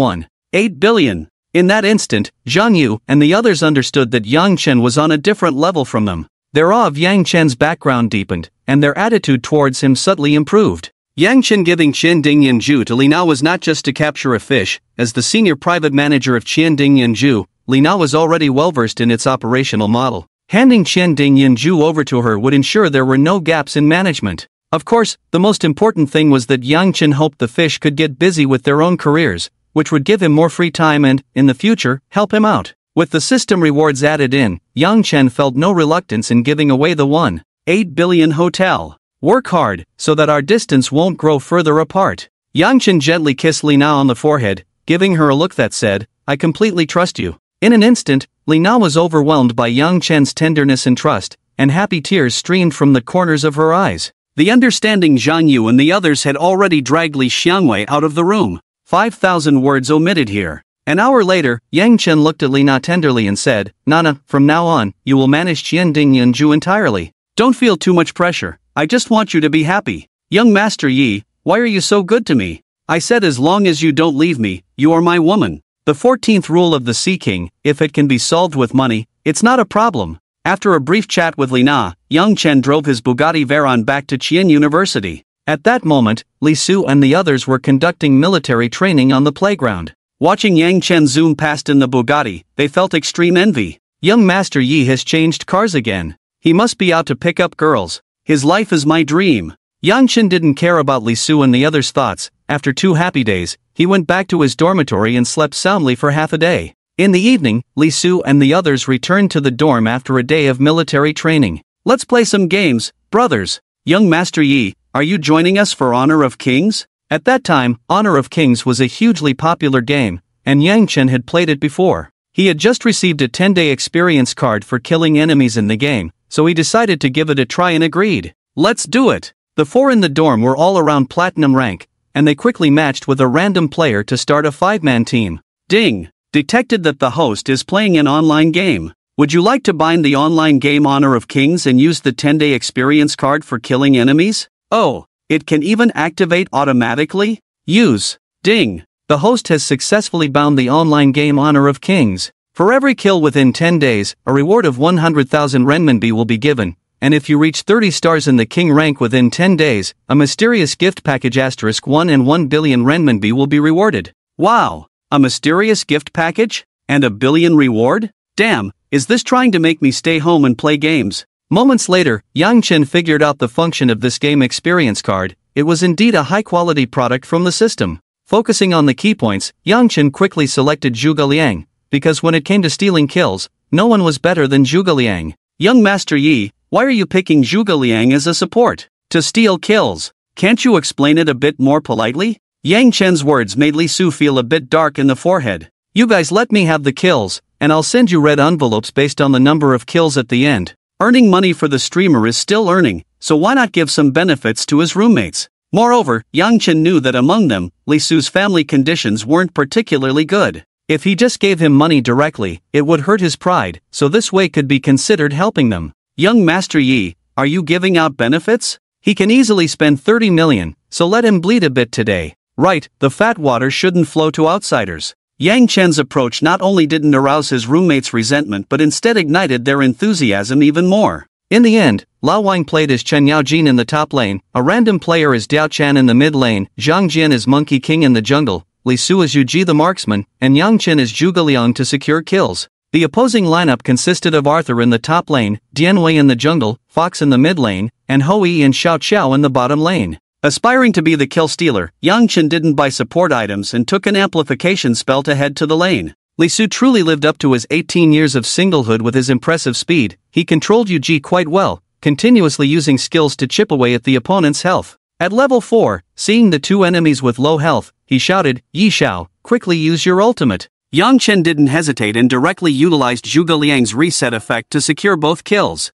8 billion. In that instant, Zhang Yu and the others understood that Yang Chen was on a different level from them. Their awe of Yang Chen's background deepened, and their attitude towards him subtly improved. Yang Chen giving Qianding Yunju to Li Na was not just to capture a fish. As the senior private manager of Qianding Yunju, Li Na was already well-versed in its operational model. Handing Qianding Yunju over to her would ensure there were no gaps in management. Of course, the most important thing was that Yang Chen hoped the fish could get busy with their own careers, which would give him more free time and, in the future, help him out. With the system rewards added in, Yang Chen felt no reluctance in giving away the 8 billion hotel. Work hard, so that our distance won't grow further apart. Yang Chen gently kissed Li Na on the forehead, giving her a look that said, I completely trust you. In an instant, Li Na was overwhelmed by Yang Chen's tenderness and trust, and happy tears streamed from the corners of her eyes. The understanding Zhang Yu and the others had already dragged Li Xiangwei out of the room. 5,000 words omitted here. An hour later, Yang Chen looked at Li Na tenderly and said, Nana, from now on, you will manage Qianding Yunju entirely. Don't feel too much pressure, I just want you to be happy. Young Master Yi, why are you so good to me? I said as long as you don't leave me, you are my woman. The 14th rule of the Sea King, if it can be solved with money, it's not a problem. After a brief chat with Li Na, Yang Chen drove his Bugatti Veyron back to Qian University. At that moment, Li Su and the others were conducting military training on the playground. Watching Yang Chen zoom past in the Bugatti, they felt extreme envy. Young Master Yi has changed cars again. He must be out to pick up girls. His life is my dream. Yang Chen didn't care about Li Su and the others' thoughts. After 2 happy days, he went back to his dormitory and slept soundly for half a day. In the evening, Li Su and the others returned to the dorm after a day of military training. Let's play some games, brothers. Young Master Yi, are you joining us for Honor of Kings? At that time, Honor of Kings was a hugely popular game, and Yang Chen had played it before. He had just received a 10-day experience card for killing enemies in the game, so he decided to give it a try and agreed. Let's do it! The 4 in the dorm were all around platinum rank, and they quickly matched with a random player to start a 5-man team. Ding! Detected that the host is playing an online game. Would you like to bind the online game Honor of Kings and use the 10-day experience card for killing enemies? Oh! It can even activate automatically? Use. Ding. The host has successfully bound the online game Honor of Kings. For every kill within 10 days, a reward of 100,000 renminbi will be given, and if you reach 30 stars in the king rank within 10 days, a mysterious gift package *1 and 1 billion renminbi will be rewarded. Wow! A mysterious gift package? And a billion reward? Damn, is this trying to make me stay home and play games? Moments later, Yang Chen figured out the function of this game experience card. It was indeed a high-quality product from the system. Focusing on the key points, Yang Chen quickly selected Zhuge Liang, because when it came to stealing kills, no one was better than Zhuge Liang. Young Master Yi, why are you picking Zhuge Liang as a support? To steal kills. Can't you explain it a bit more politely? Yang Chen's words made Li Su feel a bit dark in the forehead. You guys let me have the kills, and I'll send you red envelopes based on the number of kills at the end. Earning money for the streamer is still earning, so why not give some benefits to his roommates? Moreover, Yang Chen knew that among them, Li Su's family conditions weren't particularly good. If he just gave him money directly, it would hurt his pride, so this way could be considered helping them. Young Master Yi, are you giving out benefits? He can easily spend 30 million, so let him bleed a bit today. Right, the fat water shouldn't flow to outsiders. Yang Chen's approach not only didn't arouse his roommates' resentment but instead ignited their enthusiasm even more. In the end, Lao Wang played as Chen Yaojin in the top lane, a random player as Diao Chan in the mid lane, Zhang Jian as Monkey King in the jungle, Li Su as Yu Ji the marksman, and Yang Chen as Zhuge Liang to secure kills. The opposing lineup consisted of Arthur in the top lane, Dian Wei in the jungle, Fox in the mid lane, and Hou and Xiao Qiao in the bottom lane. Aspiring to be the kill stealer, Yang Chen didn't buy support items and took an amplification spell to head to the lane. Li Su truly lived up to his 18 years of singlehood with his impressive speed. He controlled Yu Ji quite well, continuously using skills to chip away at the opponent's health. At level 4, seeing the two enemies with low health, he shouted, Yi Xiao, quickly use your ultimate. Yang Chen didn't hesitate and directly utilized Zhuge Liang's reset effect to secure both kills.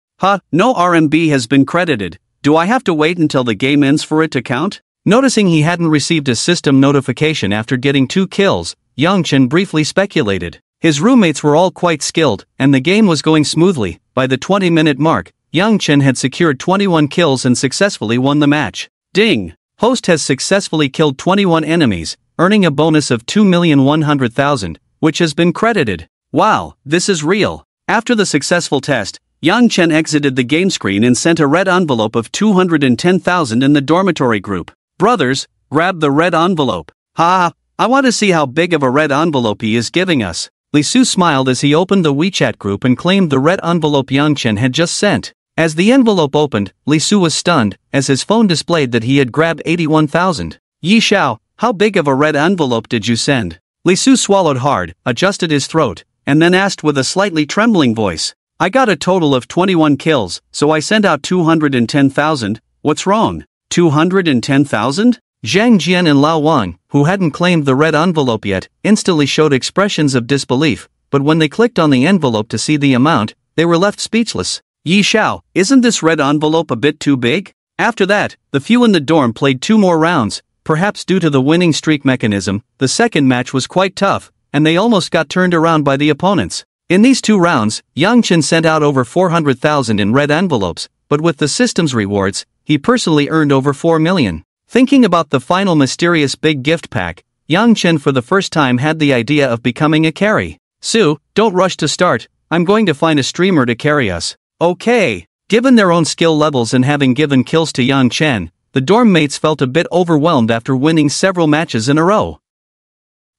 No RMB has been credited. Do I have to wait until the game ends for it to count? Noticing he hadn't received a system notification after getting 2 kills, Yang Chen briefly speculated. His roommates were all quite skilled, and the game was going smoothly. By the 20-minute mark, Yang Chen had secured 21 kills and successfully won the match. Ding! Host has successfully killed 21 enemies, earning a bonus of 2,100,000, which has been credited. Wow, this is real. After the successful test, Yang Chen exited the game screen and sent a red envelope of 210,000 in the dormitory group. Brothers, grab the red envelope. Ha! I want to see how big of a red envelope he is giving us. Li Su smiled as he opened the WeChat group and claimed the red envelope Yang Chen had just sent. As the envelope opened, Li Su was stunned, as his phone displayed that he had grabbed 81,000. Yi Xiao, how big of a red envelope did you send? Li Su swallowed hard, adjusted his throat, and then asked with a slightly trembling voice. I got a total of 21 kills, so I sent out 210,000, what's wrong? 210,000? Zhang Jian and Lao Wang, who hadn't claimed the red envelope yet, instantly showed expressions of disbelief, but when they clicked on the envelope to see the amount, they were left speechless. Yi Xiao, isn't this red envelope a bit too big? After that, the few in the dorm played 2 more rounds. Perhaps due to the winning streak mechanism, the second match was quite tough, and they almost got turned around by the opponents. In these 2 rounds, Yang Chen sent out over 400,000 in red envelopes, but with the system's rewards, he personally earned over 4 million. Thinking about the final mysterious big gift pack, Yang Chen for the first time had the idea of becoming a carry. Su, don't rush to start, I'm going to find a streamer to carry us. Okay. Given their own skill levels and having given kills to Yang Chen, the dorm mates felt a bit overwhelmed after winning several matches in a row.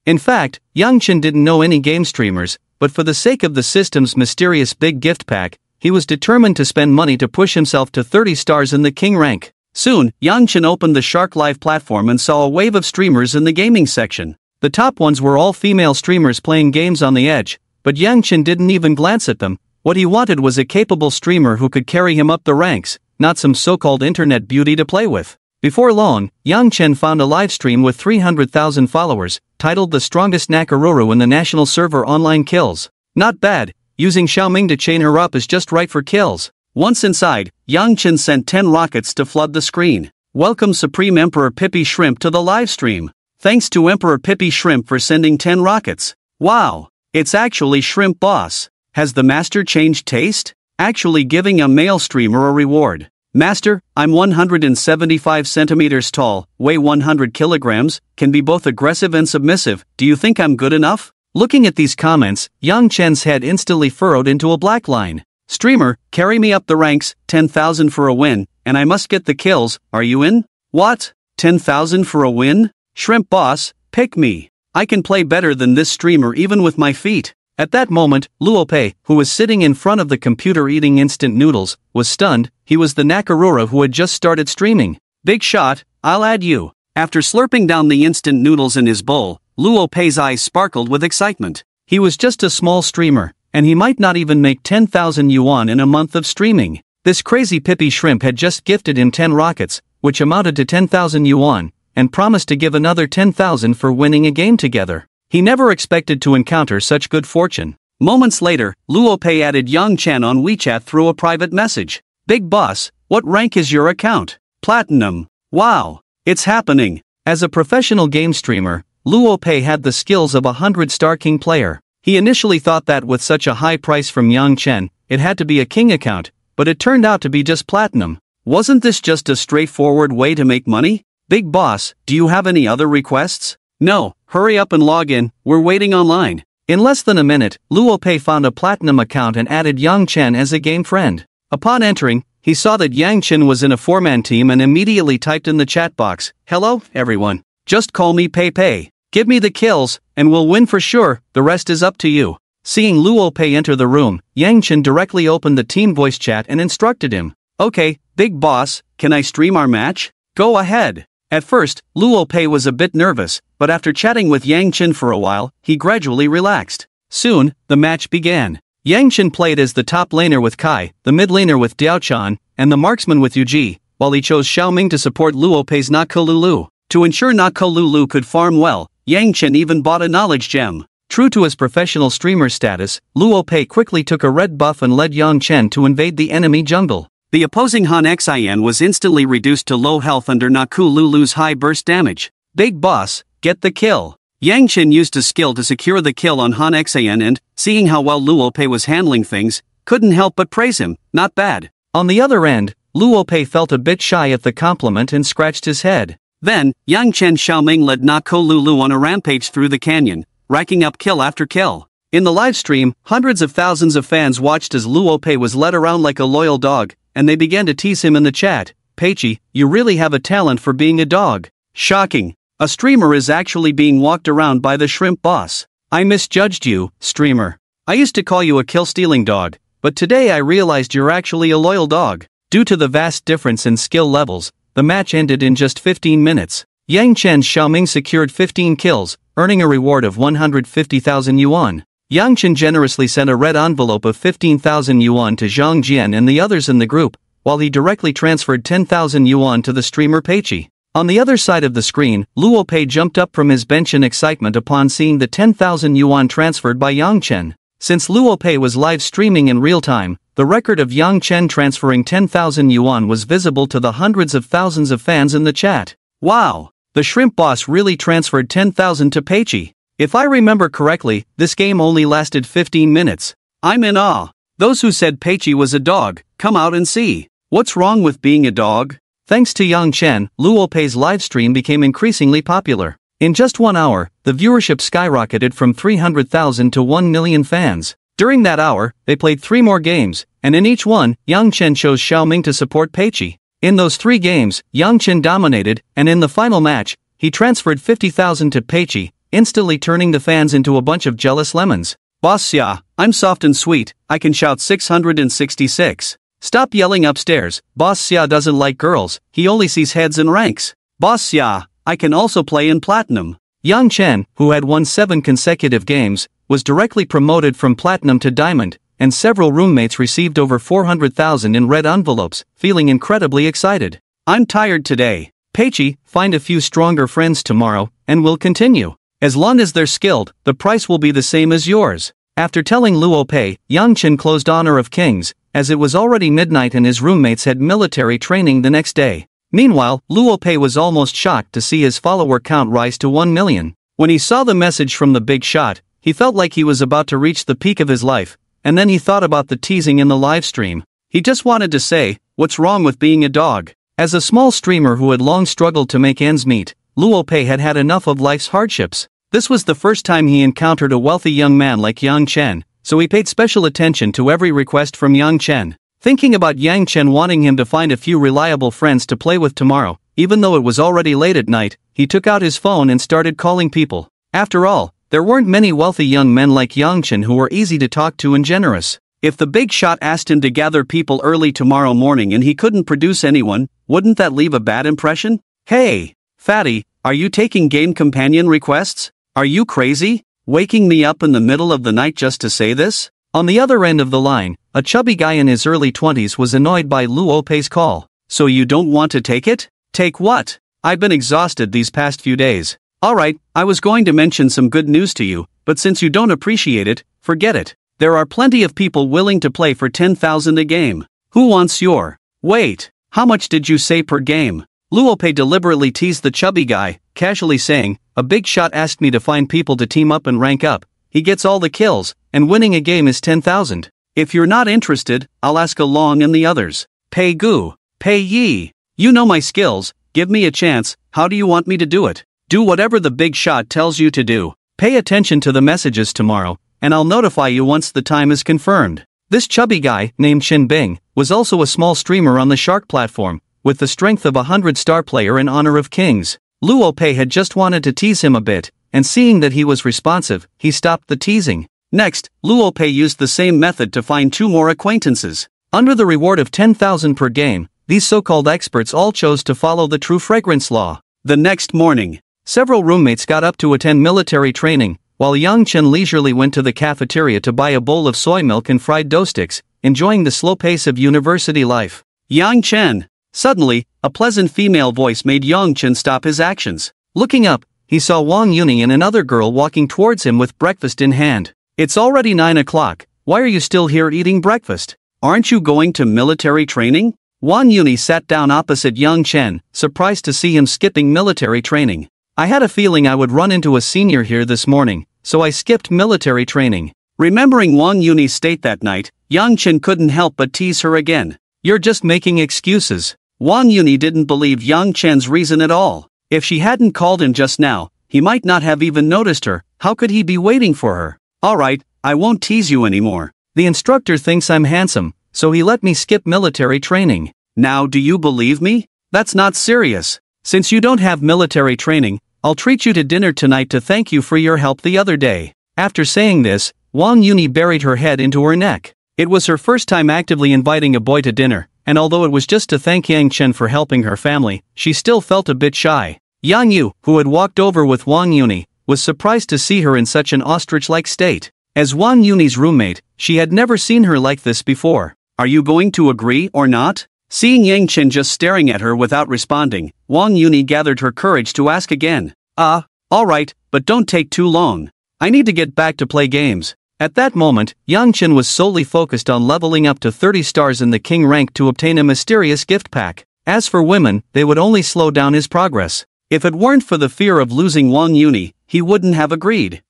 In fact, Yang Chen didn't know any game streamers, but for the sake of the system's mysterious big gift pack, he was determined to spend money to push himself to 30 stars in the king rank. Soon, Yang Chen opened the Shark Live platform and saw a wave of streamers in the gaming section. The top ones were all female streamers playing games on the edge, but Yang Chen didn't even glance at them. What he wanted was a capable streamer who could carry him up the ranks, not some so-called internet beauty to play with. Before long, Yang Chen found a live stream with 300,000 followers, titled The Strongest Nakaruru in the National Server Online Kills. Not bad, using Xiaoming to chain her up is just right for kills. Once inside, Yang Chen sent 10 rockets to flood the screen. Welcome Supreme Emperor Pippi Shrimp to the live stream. Thanks to Emperor Pippi Shrimp for sending 10 rockets. Wow, it's actually Shrimp Boss. Has the master changed taste? Actually giving a male streamer a reward. Master, I'm 175 centimeters tall, weigh 100 kilograms, can be both aggressive and submissive, do you think I'm good enough? Looking at these comments, Yang Chen's head instantly furrowed into a black line. Streamer, carry me up the ranks, 10,000 for a win, and I must get the kills, are you in? What? 10,000 for a win? Shrimp Boss, pick me. I can play better than this streamer even with my feet." At that moment, Luopei, who was sitting in front of the computer eating instant noodles, was stunned. He was the Nakamura who had just started streaming. "Big shot, I'll add you." After slurping down the instant noodles in his bowl, Luopei's eyes sparkled with excitement. He was just a small streamer, and he might not even make 10,000 yuan in a month of streaming. This crazy Pippi shrimp had just gifted him 10 rockets, which amounted to 10,000 yuan, and promised to give another 10,000 for winning a game together. He never expected to encounter such good fortune. Moments later, Luopei added Yang Chen on WeChat through a private message. "Big boss, what rank is your account?" "Platinum." "Wow, it's happening." As a professional game streamer, Luopei had the skills of a 100-star king player. He initially thought that with such a high price from Yang Chen, it had to be a king account, but it turned out to be just platinum. Wasn't this just a straightforward way to make money? "Big boss, do you have any other requests?" "No, hurry up and log in, we're waiting online." In less than a minute, Luopei found a platinum account and added Yang Chen as a game friend. Upon entering, he saw that Yang Chen was in a 4-man team and immediately typed in the chat box, "Hello, everyone. Just call me Pei. Give me the kills, and we'll win for sure, the rest is up to you." Seeing Luopei enter the room, Yang Chen directly opened the team voice chat and instructed him. "Okay, big boss, can I stream our match?" "Go ahead." At first, Luopei was a bit nervous, but after chatting with Yang Chen for a while, he gradually relaxed. Soon, the match began. Yang Chen played as the top laner with Kai, the mid laner with Diaochan, and the marksman with Yuji, while he chose Xiaoming to support Luopei's Nakolulu. To ensure Nakolulu could farm well, Yang Chen even bought a knowledge gem. True to his professional streamer status, Luopei quickly took a red buff and led Yang Chen to invade the enemy jungle. The opposing Han Xian was instantly reduced to low health under Nakolulu's high burst damage. "Big boss, get the kill." Yang Chen used his skill to secure the kill on Han Xian and, seeing how well Luopei was handling things, couldn't help but praise him. "Not bad." On the other end, Luopei felt a bit shy at the compliment and scratched his head. Then, Yang Chen Xiaoming led Nakolulu on a rampage through the canyon, racking up kill after kill. In the live stream, hundreds of thousands of fans watched as Luopei was led around like a loyal dog, and they began to tease him in the chat. "Peichi, you really have a talent for being a dog." Shocking. A streamer is actually being walked around by the shrimp boss. "I misjudged you, streamer. I used to call you a kill-stealing dog, but today I realized you're actually a loyal dog." Due to the vast difference in skill levels, the match ended in just 15 minutes. Yang Chen Xiaoming secured 15 kills, earning a reward of 150,000 yuan. Yang Chen generously sent a red envelope of 15,000 yuan to Zhang Jian and the others in the group, while he directly transferred 10,000 yuan to the streamer Peichi. On the other side of the screen, Luopei jumped up from his bench in excitement upon seeing the 10,000 yuan transferred by Yang Chen. Since Luopei was live streaming in real time, the record of Yang Chen transferring 10,000 yuan was visible to the hundreds of thousands of fans in the chat. "Wow! The shrimp boss really transferred 10,000 to Peichi. If I remember correctly, this game only lasted 15 minutes. I'm in awe. Those who said Peichi was a dog, come out and see. What's wrong with being a dog?" Thanks to Yang Chen, Luopei's livestream became increasingly popular. In just 1 hour, the viewership skyrocketed from 300,000 to 1 million fans. During that hour, they played 3 more games, and in each one, Yang Chen chose Xiaoming to support Peichi. In those 3 games, Yang Chen dominated, and in the final match, he transferred 50,000 to Peichi, instantly turning the fans into a bunch of jealous lemons. "Boss Xia, I'm soft and sweet, I can shout 666. Stop yelling upstairs, Boss Xia doesn't like girls, he only sees heads and ranks. Boss Xia, I can also play in Platinum." Yang Chen, who had won 7 consecutive games, was directly promoted from Platinum to Diamond, and several roommates received over 400,000 in red envelopes, feeling incredibly excited. "I'm tired today. Peichi, find a few stronger friends tomorrow, and we'll continue. As long as they're skilled, the price will be the same as yours." After telling Luopei, Yang Chen closed Honor of Kings, as it was already midnight and his roommates had military training the next day. Meanwhile, Luopei was almost shocked to see his follower count rise to 1 million. When he saw the message from the big shot, he felt like he was about to reach the peak of his life, and then he thought about the teasing in the live stream. He just wanted to say, "What's wrong with being a dog?" As a small streamer who had long struggled to make ends meet, Luopei had had enough of life's hardships. This was the first time he encountered a wealthy young man like Yang Chen, so he paid special attention to every request from Yang Chen. Thinking about Yang Chen wanting him to find a few reliable friends to play with tomorrow, even though it was already late at night, he took out his phone and started calling people. After all, there weren't many wealthy young men like Yang Chen who were easy to talk to and generous. If the big shot asked him to gather people early tomorrow morning and he couldn't produce anyone, wouldn't that leave a bad impression? Hey, fatty, are you taking game companion requests? Are you crazy? Waking me up in the middle of the night just to say this? On the other end of the line, a chubby guy in his early 20s was annoyed by Luo Pei's call. So you don't want to take it? Take what? I've been exhausted these past few days. Alright, I was going to mention some good news to you, but since you don't appreciate it, forget it. There are plenty of people willing to play for 10,000 a game. Who wants your? Wait, how much did you say per game? Luo Pei deliberately teased the chubby guy, casually saying, a big shot asked me to find people to team up and rank up. He gets all the kills, and winning a game is 10,000. If you're not interested, I'll ask along and the others. Pei Gu, Pei Yi. You know my skills, give me a chance, how do you want me to do it? Do whatever the big shot tells you to do. Pay attention to the messages tomorrow, and I'll notify you once the time is confirmed. This chubby guy, named Qin Bing, was also a small streamer on the Shark platform, with the strength of a 100-star player in honor of kings. Luo Pei had just wanted to tease him a bit, and seeing that he was responsive, he stopped the teasing. Next, Luo Pei used the same method to find 2 more acquaintances. Under the reward of 10,000 per game, these so-called experts all chose to follow the true fragrance law. The next morning, several roommates got up to attend military training, while Yang Chen leisurely went to the cafeteria to buy a bowl of soy milk and fried dough sticks, enjoying the slow pace of university life. Yang Chen! Suddenly, a pleasant female voice made Yang Chen stop his actions. Looking up, he saw Wang Yuni and another girl walking towards him with breakfast in hand. It's already 9 o'clock, why are you still here eating breakfast? Aren't you going to military training? Wang Yuni sat down opposite Yang Chen, surprised to see him skipping military training. I had a feeling I would run into a senior here this morning, so I skipped military training. Remembering Wang Yuni's state that night, Yang Chen couldn't help but tease her again. You're just making excuses. Wang Yuni didn't believe Yang Chen's reason at all. If she hadn't called him just now, he might not have even noticed her. How could he be waiting for her? Alright, I won't tease you anymore. The instructor thinks I'm handsome, so he let me skip military training. Now do you believe me? That's not serious. Since you don't have military training, I'll treat you to dinner tonight to thank you for your help the other day. After saying this, Wang Yuni buried her head into her neck. It was her first time actively inviting a boy to dinner, and although it was just to thank Yang Chen for helping her family, she still felt a bit shy. Yang Yu, who had walked over with Wang Yuni, was surprised to see her in such an ostrich-like state. As Wang Yuni's roommate, she had never seen her like this before. Are you going to agree or not? Seeing Yang Chen just staring at her without responding, Wang Yuni gathered her courage to ask again. Alright, but don't take too long. I need to get back to play games. At that moment, Yang Chen was solely focused on leveling up to 30 stars in the king rank to obtain a mysterious gift pack. As for women, they would only slow down his progress. If it weren't for the fear of losing Wang Yuni, he wouldn't have agreed.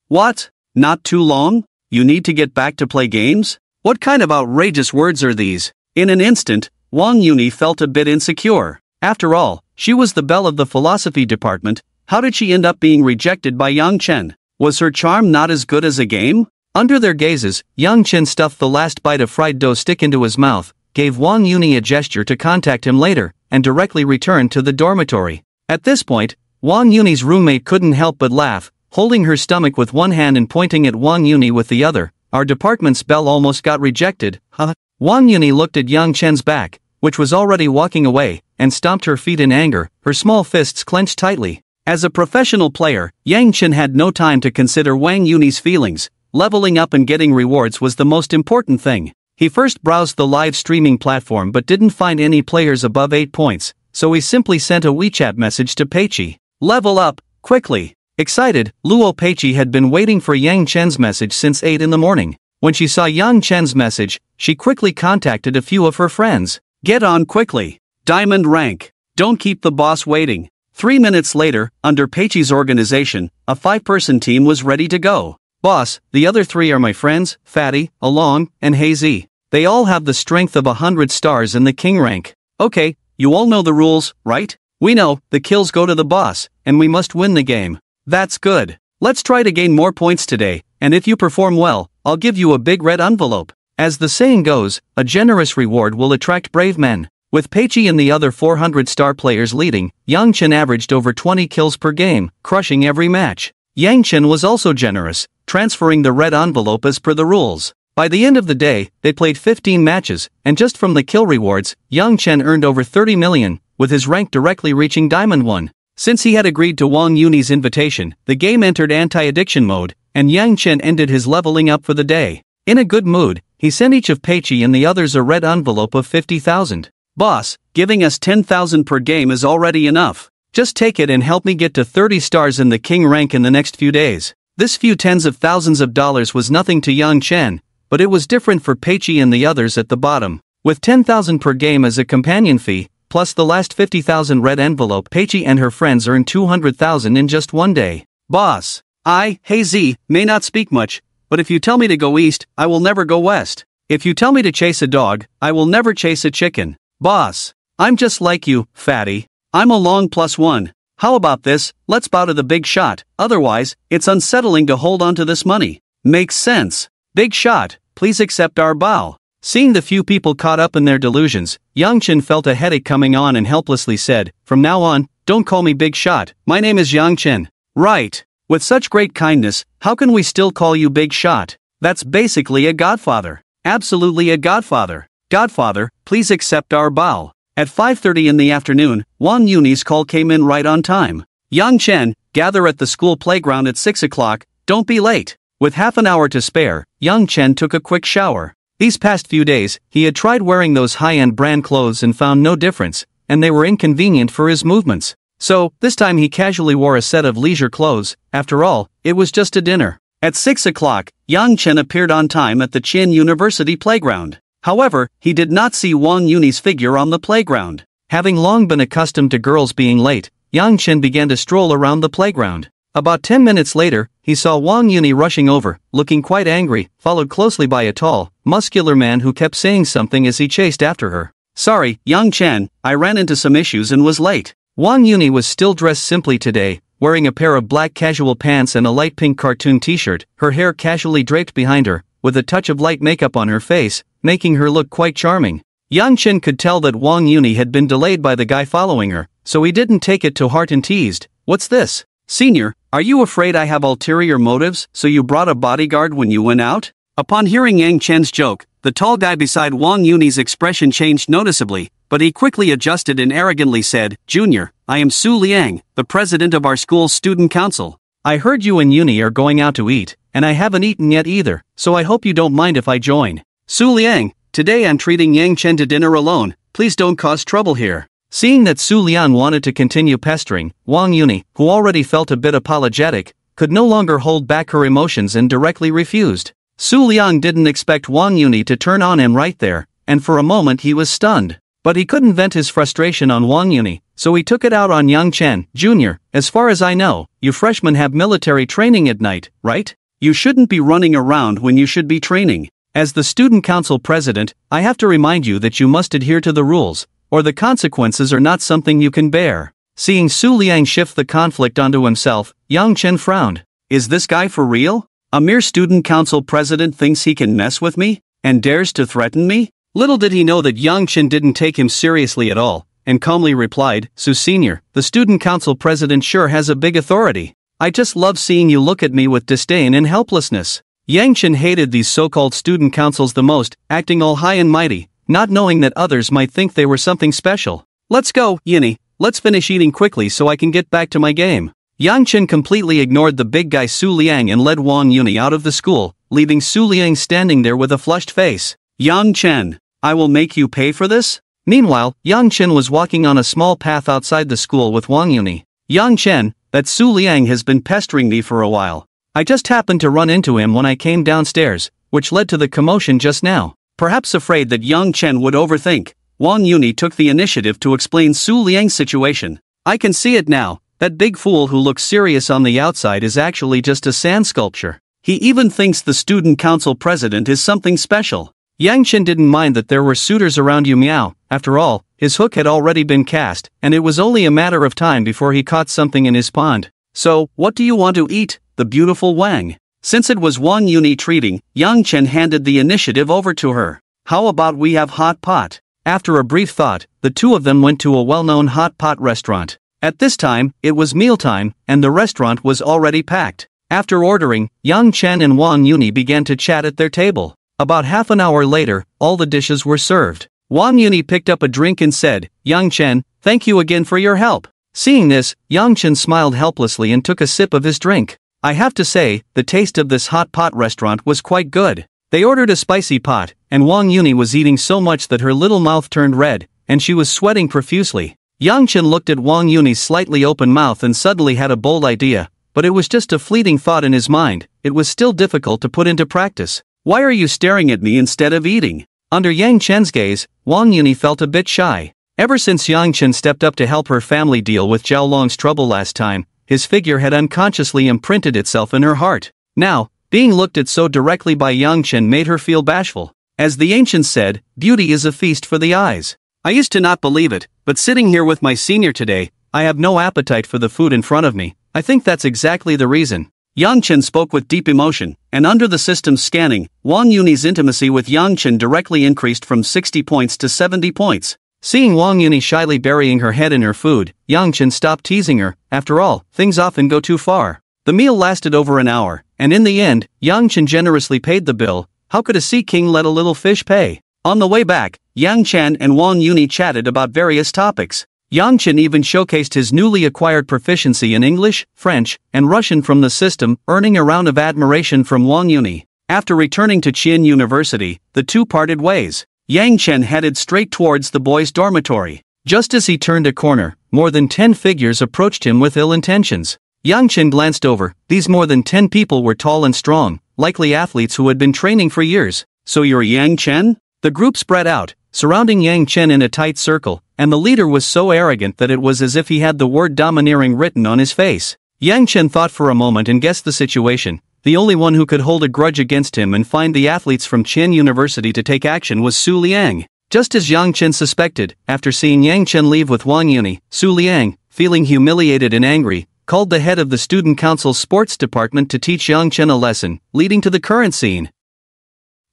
What? Not too long? You need to get back to play games? What kind of outrageous words are these? In an instant, Wang Yuni felt a bit insecure. After all, she was the belle of the philosophy department. How did she end up being rejected by Yang Chen? Was her charm not as good as a game? Under their gazes, Yang Chen stuffed the last bite of fried dough stick into his mouth, gave Wang Yuni a gesture to contact him later, and directly returned to the dormitory. At this point, Wang Yuni's roommate couldn't help but laugh, holding her stomach with one hand and pointing at Wang Yuni with the other. Our department's belle almost got rejected, huh? Wang Yuni looked at Yang Chen's back, which was already walking away, and stomped her feet in anger, her small fists clenched tightly. As a professional player, Yang Chen had no time to consider Wang Yuni's feelings. Leveling up and getting rewards was the most important thing. He first browsed the live streaming platform but didn't find any players above 8 points, so he simply sent a WeChat message to Peiqi. Level up, quickly. Excited, Luo Peiqi had been waiting for Yang Chen's message since 8 in the morning. When she saw Yang Chen's message, she quickly contacted a few of her friends. Get on quickly. Diamond rank. Don't keep the boss waiting. 3 minutes later, under Peiqi's organization, a 5-person team was ready to go. Boss, the other 3 are my friends, Fatty, Along, and Hazy. They all have the strength of 100 stars in the king rank. Okay, you all know the rules, right? We know, the kills go to the boss, and we must win the game. That's good. Let's try to gain more points today, and if you perform well, I'll give you a big red envelope. As the saying goes, a generous reward will attract brave men. With Peiqi and the other 400 star players leading, Yang Chen averaged over 20 kills per game, crushing every match. Yang Chen was also generous, transferring the red envelope as per the rules. By the end of the day, they played 15 matches, and just from the kill rewards, Yang Chen earned over 30 million, with his rank directly reaching Diamond 1. Since he had agreed to Wang Yuni's invitation, the game entered anti-addiction mode, and Yang Chen ended his leveling up for the day. In a good mood, he sent each of Peiqi and the others a red envelope of 50,000. Boss, giving us 10,000 per game is already enough. Just take it and help me get to 30 stars in the king rank in the next few days. This few tens of thousands of dollars was nothing to Yang Chen, but it was different for Peiqi and the others at the bottom. With 10,000 per game as a companion fee, plus the last 50,000 red envelope, Peiqi and her friends earned 200,000 in just one day. Boss, hey Z, may not speak much, but if you tell me to go east, I will never go west. If you tell me to chase a dog, I will never chase a chicken. Boss, I'm just like you, fatty. I'm a long +1. How about this, let's bow to the big shot, otherwise, it's unsettling to hold on to this money. Makes sense. Big shot, please accept our bow. Seeing the few people caught up in their delusions, Yang Chen felt a headache coming on and helplessly said, "From now on, don't call me Big Shot, my name is Yang Chen." Right. With such great kindness, how can we still call you Big Shot? That's basically a godfather. Absolutely a godfather. Godfather, please accept our bow. At 5:30 in the afternoon, Wang Yuni's call came in right on time. Yang Chen, gather at the school playground at 6 o'clock, don't be late. With half an hour to spare, Yang Chen took a quick shower. These past few days, he had tried wearing those high-end brand clothes and found no difference, and they were inconvenient for his movements. So, this time he casually wore a set of leisure clothes. After all, it was just a dinner. At 6 o'clock, Yang Chen appeared on time at the Qin University playground. However, he did not see Wang Yuni's figure on the playground. Having long been accustomed to girls being late, Yang Chen began to stroll around the playground. About 10 minutes later, he saw Wang Yuni rushing over, looking quite angry, followed closely by a tall, muscular man who kept saying something as he chased after her. "Sorry, Yang Chen, I ran into some issues and was late." Wang Yuni was still dressed simply today, wearing a pair of black casual pants and a light pink cartoon t-shirt, her hair casually draped behind her, with a touch of light makeup on her face, making her look quite charming. Yang Chen could tell that Wang Yuni had been delayed by the guy following her, so he didn't take it to heart and teased, "What's this? Senior, are you afraid I have ulterior motives, so you brought a bodyguard when you went out?" Upon hearing Yang Chen's joke, the tall guy beside Wang Yuni's expression changed noticeably, but he quickly adjusted and arrogantly said, "Junior, I am Su Liang, the president of our school's student council. I heard you and Yuni are going out to eat, and I haven't eaten yet either, so I hope you don't mind if I join." "Su Liang, today I'm treating Yang Chen to dinner alone, please don't cause trouble here." Seeing that Su Liang wanted to continue pestering, Wang Yuni, who already felt a bit apologetic, could no longer hold back her emotions and directly refused. Su Liang didn't expect Wang Yuni to turn on him right there, and for a moment he was stunned. But he couldn't vent his frustration on Wang Yuni, so he took it out on Yang Chen. "Junior, as far as I know, you freshmen have military training at night, right? You shouldn't be running around when you should be training. As the student council president, I have to remind you that you must adhere to the rules, or the consequences are not something you can bear." Seeing Su Liang shift the conflict onto himself, Yang Chen frowned. Is this guy for real? A mere student council president thinks he can mess with me, and dares to threaten me? Little did he know that Yang Chen didn't take him seriously at all, and calmly replied, "Su Senior, the student council president sure has a big authority. I just love seeing you look at me with disdain and helplessness." Yang Chen hated these so-called student councils the most, acting all high and mighty, not knowing that others might think they were something special. "Let's go, Yuni, let's finish eating quickly so I can get back to my game." Yang Chen completely ignored the big guy Su Liang and led Wang Yuni out of the school, leaving Su Liang standing there with a flushed face. "Yang Chen, I will make you pay for this?" Meanwhile, Yang Chen was walking on a small path outside the school with Wang Yuni. "Yang Chen, that Su Liang has been pestering me for a while. I just happened to run into him when I came downstairs, which led to the commotion just now." Perhaps afraid that Yang Chen would overthink, Wang Yuni took the initiative to explain Su Liang's situation. "I can see it now, that big fool who looks serious on the outside is actually just a sand sculpture. He even thinks the student council president is something special." Yang Chen didn't mind that there were suitors around Yu Miao. After all, his hook had already been cast, and it was only a matter of time before he caught something in his pond. "So, what do you want to eat, the beautiful Wang?" Since it was Wang Yuni treating, Yang Chen handed the initiative over to her. "How about we have hot pot? After a brief thought, the two of them went to a well-known hot pot restaurant. At this time, it was mealtime, and the restaurant was already packed. After ordering, Yang Chen and Wang Yuni began to chat at their table. About half an hour later, all the dishes were served. Wang Yuni picked up a drink and said, "Yang Chen, thank you again for your help." Seeing this, Yang Chen smiled helplessly and took a sip of his drink. I have to say, the taste of this hot pot restaurant was quite good. They ordered a spicy pot, and Wang Yuni was eating so much that her little mouth turned red, and she was sweating profusely. Yang Chen looked at Wang Yuni's slightly open mouth and suddenly had a bold idea, but it was just a fleeting thought in his mind. It was still difficult to put into practice. "Why are you staring at me instead of eating?" Under Yang Chen's gaze, Wang Yuni felt a bit shy. Ever since Yang Chen stepped up to help her family deal with Zhao Long's trouble last time, his figure had unconsciously imprinted itself in her heart. Now, being looked at so directly by Yang Chen made her feel bashful. As the ancients said, beauty is a feast for the eyes. I used to not believe it, but sitting here with my senior today, I have no appetite for the food in front of me. I think that's exactly the reason. Yang Chen spoke with deep emotion, and under the system's scanning, Wang Yuni's intimacy with Yang Chen directly increased from 60 points to 70 points. Seeing Wang Yuni shyly burying her head in her food, Yang Chen stopped teasing her. After all, things often go too far. The meal lasted over an hour, and in the end, Yang Chen generously paid the bill. How could a sea king let a little fish pay? On the way back, Yang Chen and Wang Yuni chatted about various topics. Yang Chen even showcased his newly acquired proficiency in English, French, and Russian from the system, earning a round of admiration from Wang Yuni. After returning to Qian University, the two parted ways. Yang Chen headed straight towards the boys' dormitory. Just as he turned a corner, more than 10 figures approached him with ill intentions. Yang Chen glanced over. These more than 10 people were tall and strong, likely athletes who had been training for years. "So you're Yang Chen?" The group spread out, surrounding Yang Chen in a tight circle, and the leader was so arrogant that it was as if he had the word domineering written on his face. Yang Chen thought for a moment and guessed the situation. The only one who could hold a grudge against him and find the athletes from Qian University to take action was Su Liang. Just as Yang Chen suspected, after seeing Yang Chen leave with Wang Yuni, Su Liang, feeling humiliated and angry, called the head of the student council's sports department to teach Yang Chen a lesson, leading to the current scene.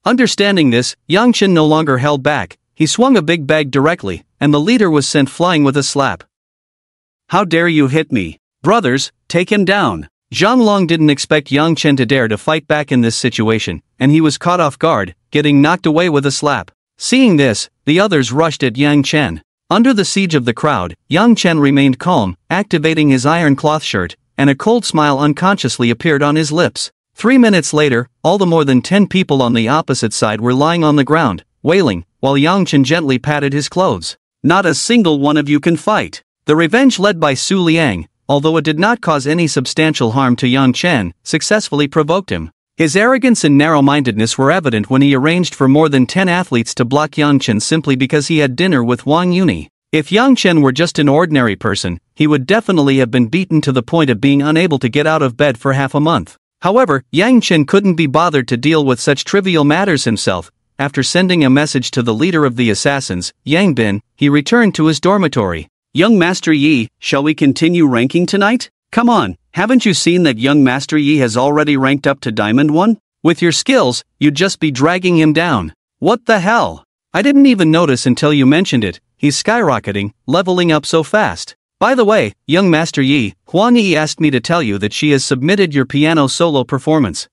Understanding this, Yang Chen no longer held back. He swung a big bag directly, and the leader was sent flying with a slap. "How dare you hit me? Brothers, take him down." Zhang Long didn't expect Yang Chen to dare to fight back in this situation, and he was caught off guard, getting knocked away with a slap. Seeing this, the others rushed at Yang Chen. Under the siege of the crowd, Yang Chen remained calm, activating his iron cloth shirt, and a cold smile unconsciously appeared on his lips. 3 minutes later, all the more than 10 people on the opposite side were lying on the ground, wailing, while Yang Chen gently patted his clothes. "Not a single one of you can fight." The revenge led by Su Liang, although it did not cause any substantial harm to Yang Chen, successfully provoked him. His arrogance and narrow-mindedness were evident when he arranged for more than 10 athletes to block Yang Chen simply because he had dinner with Wang Yuni. If Yang Chen were just an ordinary person, he would definitely have been beaten to the point of being unable to get out of bed for half a month. However, Yang Chen couldn't be bothered to deal with such trivial matters himself. After sending a message to the leader of the assassins, Yang Bin, he returned to his dormitory. "Young Master Yi, shall we continue ranking tonight? Come on, haven't you seen that young Master Yi has already ranked up to Diamond 1? With your skills, you'd just be dragging him down." "What the hell? I didn't even notice until you mentioned it. He's skyrocketing, leveling up so fast. By the way, young Master Yi, Huang Yi asked me to tell you that she has submitted your piano solo performance.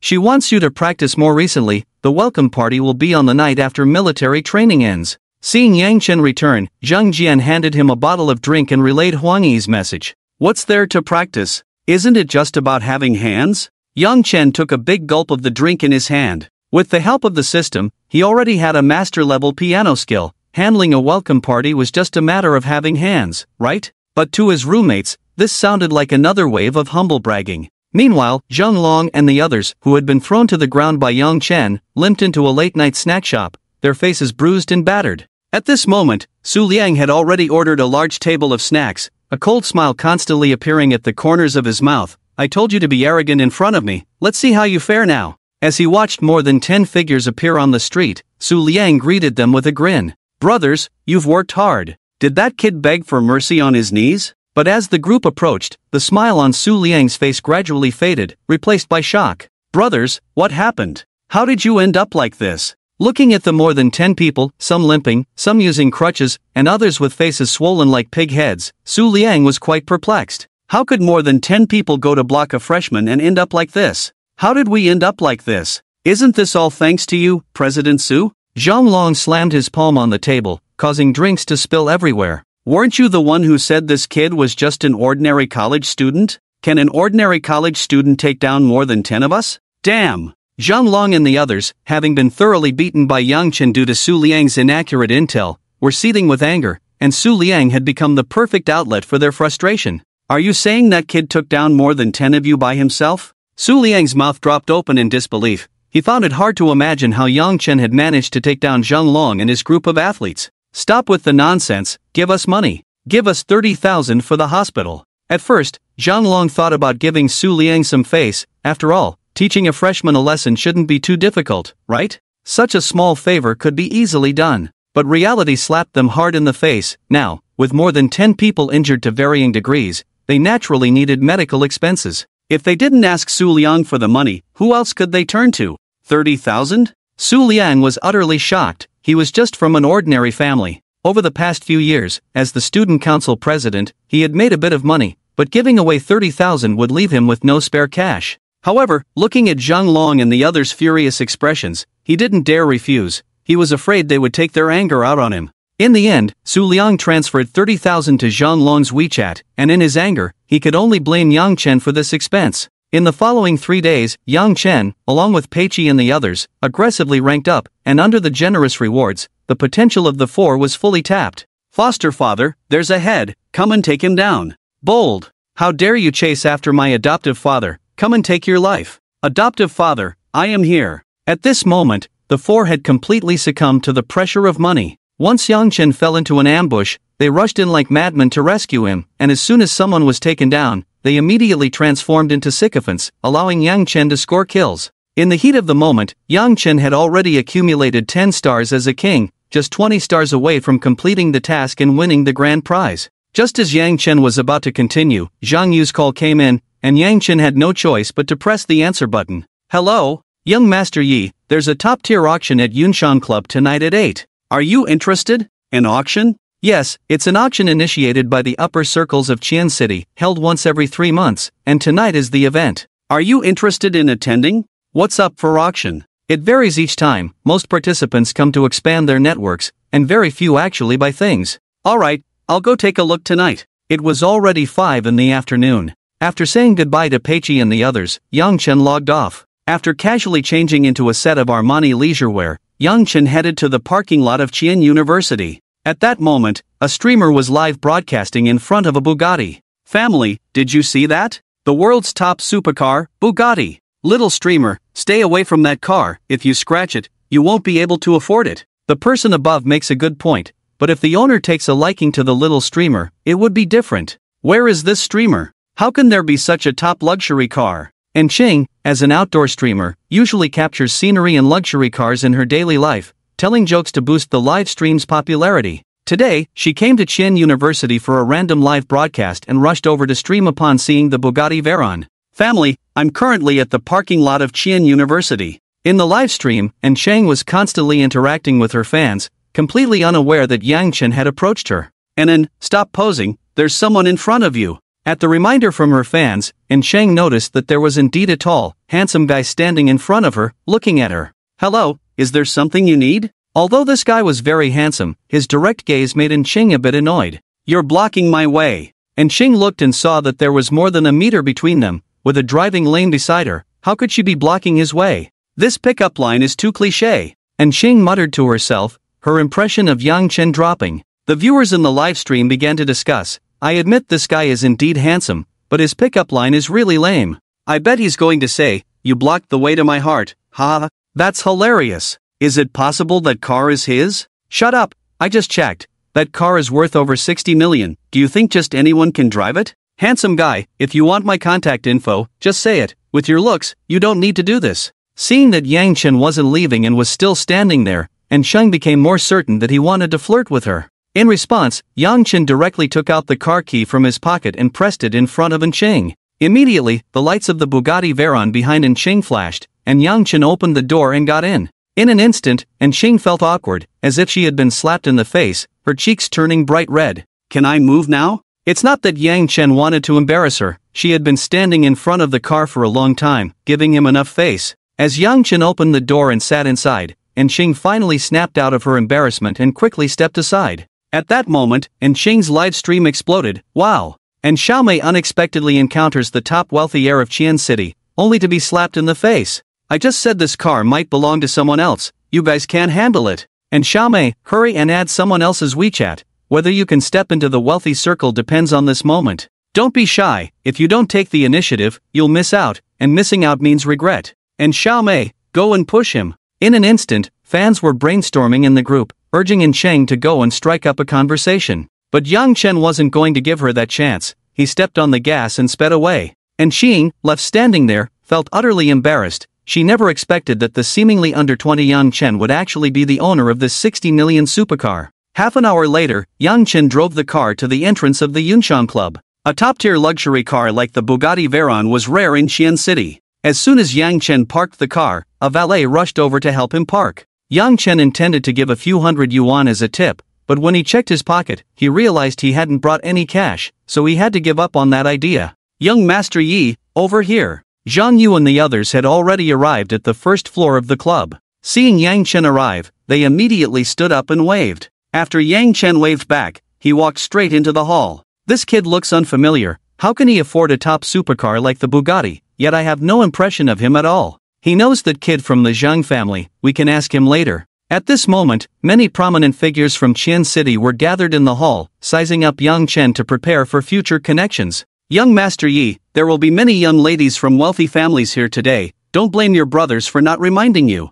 She wants you to practice more recently. The welcome party will be on the night after military training ends." Seeing Yang Chen return, Zhang Jian handed him a bottle of drink and relayed Huang Yi's message. "What's there to practice? Isn't it just about having hands?" Yang Chen took a big gulp of the drink in his hand. With the help of the system, he already had a master-level piano skill. Handling a welcome party was just a matter of having hands, right? But to his roommates, this sounded like another wave of humble bragging. Meanwhile, Zhang Long and the others, who had been thrown to the ground by Yang Chen, limped into a late-night snack shop, their faces bruised and battered. At this moment, Su Liang had already ordered a large table of snacks, a cold smile constantly appearing at the corners of his mouth. "I told you to be arrogant in front of me, let's see how you fare now." As he watched more than 10 figures appear on the street, Su Liang greeted them with a grin. "Brothers, you've worked hard. Did that kid beg for mercy on his knees?" But as the group approached, the smile on Su Liang's face gradually faded, replaced by shock. "Brothers, what happened? How did you end up like this?" Looking at the more than 10 people, some limping, some using crutches, and others with faces swollen like pig heads, Su Liang was quite perplexed. How could more than 10 people go to block a freshman and end up like this? How did we end up like this? Isn't this all thanks to you, President Su? Zhang Long slammed his palm on the table, causing drinks to spill everywhere. Weren't you the one who said this kid was just an ordinary college student? Can an ordinary college student take down more than 10 of us? Damn! Zhang Long and the others, having been thoroughly beaten by Yang Chen due to Su Liang's inaccurate intel, were seething with anger, and Su Liang had become the perfect outlet for their frustration. Are you saying that kid took down more than 10 of you by himself? Su Liang's mouth dropped open in disbelief. He found it hard to imagine how Yang Chen had managed to take down Zhang Long and his group of athletes. Stop with the nonsense, give us money. Give us 30,000 for the hospital. At first, Zhang Long thought about giving Su Liang some face. After all, teaching a freshman a lesson shouldn't be too difficult, right? Such a small favor could be easily done. But reality slapped them hard in the face. Now, with more than 10 people injured to varying degrees, they naturally needed medical expenses. If they didn't ask Su Liang for the money, who else could they turn to? 30,000? Su Liang was utterly shocked. He was just from an ordinary family. Over the past few years, as the student council president, he had made a bit of money, but giving away 30,000 would leave him with no spare cash. However, looking at Zhang Long and the others' furious expressions, he didn't dare refuse. He was afraid they would take their anger out on him. In the end, Su Liang transferred 30,000 to Zhang Long's WeChat, and in his anger, he could only blame Yang Chen for this expense. In the following 3 days, Yang Chen, along with Peiqi and the others, aggressively ranked up, and under the generous rewards, the potential of the four was fully tapped. Foster father, there's a head, come and take him down. Bold. How dare you chase after my adoptive father, come and take your life. Adoptive father, I am here. At this moment, the four had completely succumbed to the pressure of money. Once Yang Chen fell into an ambush, they rushed in like madmen to rescue him, and as soon as someone was taken down, they immediately transformed into sycophants, allowing Yang Chen to score kills. In the heat of the moment, Yang Chen had already accumulated 10 stars as a king, just 20 stars away from completing the task and winning the grand prize. Just as Yang Chen was about to continue, Zhang Yu's call came in, and Yang Chen had no choice but to press the answer button. Hello, young Master Yi, there's a top-tier auction at Yunshan Club tonight at 8. Are you interested? An auction? Yes, it's an auction initiated by the upper circles of Qian City, held once every 3 months, and tonight is the event. Are you interested in attending? What's up for auction? It varies each time. Most participants come to expand their networks, and very few actually buy things. Alright, I'll go take a look tonight. It was already 5 in the afternoon. After saying goodbye to Peiqi and the others, Yang Chen logged off. After casually changing into a set of Armani leisure wear, Yang Chen headed to the parking lot of Qian University. At that moment, a streamer was live broadcasting in front of a Bugatti. Family, did you see that? The world's top supercar, Bugatti. Little streamer, stay away from that car. If you scratch it, you won't be able to afford it. The person above makes a good point, but if the owner takes a liking to the little streamer, it would be different. Where is this streamer? How can there be such a top luxury car? And Qing, as an outdoor streamer, usually captures scenery and luxury cars in her daily life, telling jokes to boost the live stream's popularity. Today, she came to Qian University for a random live broadcast and rushed over to stream upon seeing the Bugatti Veyron. Family, I'm currently at the parking lot of Qian University. In the live stream, and Shang was constantly interacting with her fans, completely unaware that Yang Chen had approached her. And stop posing, there's someone in front of you. At the reminder from her fans, and Shang noticed that there was indeed a tall, handsome guy standing in front of her, looking at her. Hello, is there something you need? Although this guy was very handsome, his direct gaze made Ching a bit annoyed. You're blocking my way. And Ching looked and saw that there was more than a meter between them, with a driving lane beside her. How could she be blocking his way? This pickup line is too cliché. And Ching muttered to herself, her impression of Yang Chen dropping. The viewers in the live stream began to discuss. I admit this guy is indeed handsome, but his pickup line is really lame. I bet he's going to say, you blocked the way to my heart, haha. That's hilarious. Is it possible that car is his? Shut up, I just checked. That car is worth over 60 million. Do you think just anyone can drive it? Handsome guy, if you want my contact info, just say it. With your looks, you don't need to do this. Seeing that Yang Chen wasn't leaving and was still standing there, and Sheng became more certain that he wanted to flirt with her. In response, Yang Chen directly took out the car key from his pocket and pressed it in front of Ching. Immediately, the lights of the Bugatti Veyron behind Ching flashed, and Yang Chen opened the door and got in. In an instant, and Xing felt awkward, as if she had been slapped in the face, her cheeks turning bright red. Can I move now? It's not that Yang Chen wanted to embarrass her, she had been standing in front of the car for a long time, giving him enough face. As Yang Chen opened the door and sat inside, and Xing finally snapped out of her embarrassment and quickly stepped aside. At that moment, and Xing's live stream exploded. Wow! And Xiaomei unexpectedly encounters the top wealthy heir of Qian City, only to be slapped in the face. I just said this car might belong to someone else, you guys can't handle it. And Xiaomei, hurry and add someone else's WeChat. Whether you can step into the wealthy circle depends on this moment. Don't be shy, if you don't take the initiative, you'll miss out, and missing out means regret. And Xiaomei, go and push him. In an instant, fans were brainstorming in the group, urging Yin Cheng to go and strike up a conversation. But Yang Chen wasn't going to give her that chance. He stepped on the gas and sped away. And Xing, left standing there, felt utterly embarrassed. She never expected that the seemingly under 20 Yang Chen would actually be the owner of this 60 million supercar. Half an hour later, Yang Chen drove the car to the entrance of the Yunxiang Club. A top-tier luxury car like the Bugatti Veyron was rare in Qian City. As soon as Yang Chen parked the car, a valet rushed over to help him park. Yang Chen intended to give a few hundred yuan as a tip, but when he checked his pocket, he realized he hadn't brought any cash, so he had to give up on that idea. Young Master Yi, over here. Zhang Yu and the others had already arrived at the first floor of the club. Seeing Yang Chen arrive, they immediately stood up and waved. After Yang Chen waved back, he walked straight into the hall. This kid looks unfamiliar. How can he afford a top supercar like the Bugatti? Yet I have no impression of him at all. He knows that kid from the Zhang family, we can ask him later. At this moment, many prominent figures from Qian City were gathered in the hall, sizing up Yang Chen to prepare for future connections. Young Master Yi, there will be many young ladies from wealthy families here today, don't blame your brothers for not reminding you.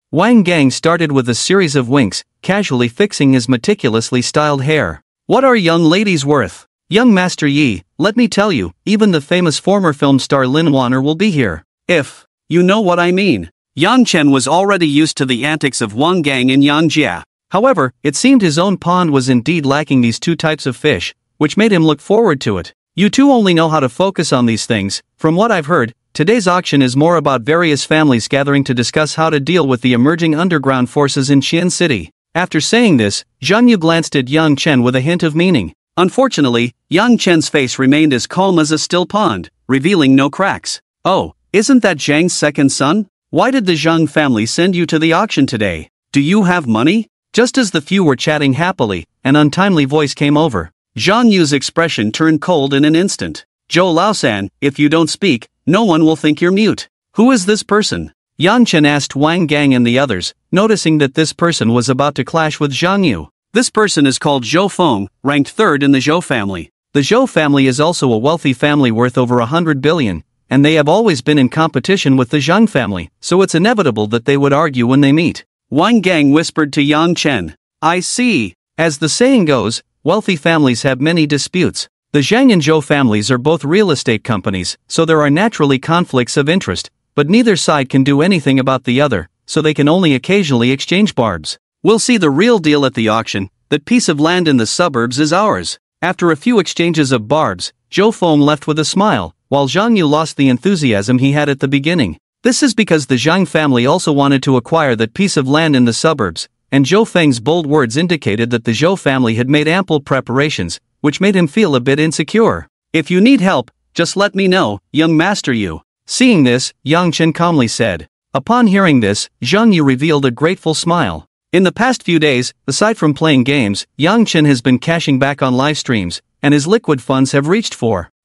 Wang Gang started with a series of winks, casually fixing his meticulously styled hair. What are young ladies worth? Young Master Yi, let me tell you, even the famous former film star Lin Wanner will be here. If you know what I mean. Yang Chen was already used to the antics of Wang Gang and Yang Jia. However, it seemed his own pond was indeed lacking these two types of fish, which made him look forward to it. You two only know how to focus on these things. From what I've heard, today's auction is more about various families gathering to discuss how to deal with the emerging underground forces in Qian City. After saying this, Zhang Yu glanced at Yang Chen with a hint of meaning. Unfortunately, Yang Chen's face remained as calm as a still pond, revealing no cracks. Oh, isn't that Zhang's second son? Why did the Zhang family send you to the auction today? Do you have money? Just as the few were chatting happily, an untimely voice came over. Zhang Yu's expression turned cold in an instant. Zhou Laosan, if you don't speak, no one will think you're mute. Who is this person? Yang Chen asked Wang Gang and the others, noticing that this person was about to clash with Zhang Yu. This person is called Zhou Feng, ranked third in the Zhou family. The Zhou family is also a wealthy family worth over 100 billion, and they have always been in competition with the Zhang family, so it's inevitable that they would argue when they meet. Wang Gang whispered to Yang Chen. I see. As the saying goes, wealthy families have many disputes. The Zhang and Zhou families are both real estate companies, so there are naturally conflicts of interest, but neither side can do anything about the other, so they can only occasionally exchange barbs. We'll see the real deal at the auction. That piece of land in the suburbs is ours. After a few exchanges of barbs, Zhou Feng left with a smile, while Zhang Yu lost the enthusiasm he had at the beginning. This is because the Zhang family also wanted to acquire that piece of land in the suburbs, and Zhou Feng's bold words indicated that the Zhou family had made ample preparations, which made him feel a bit insecure. If you need help, just let me know, young Master Yu. Seeing this, Yang Chen calmly said. Upon hearing this, Zhang Yu revealed a grateful smile. In the past few days, aside from playing games, Yang Chen has been cashing back on live streams, and his liquid funds have reached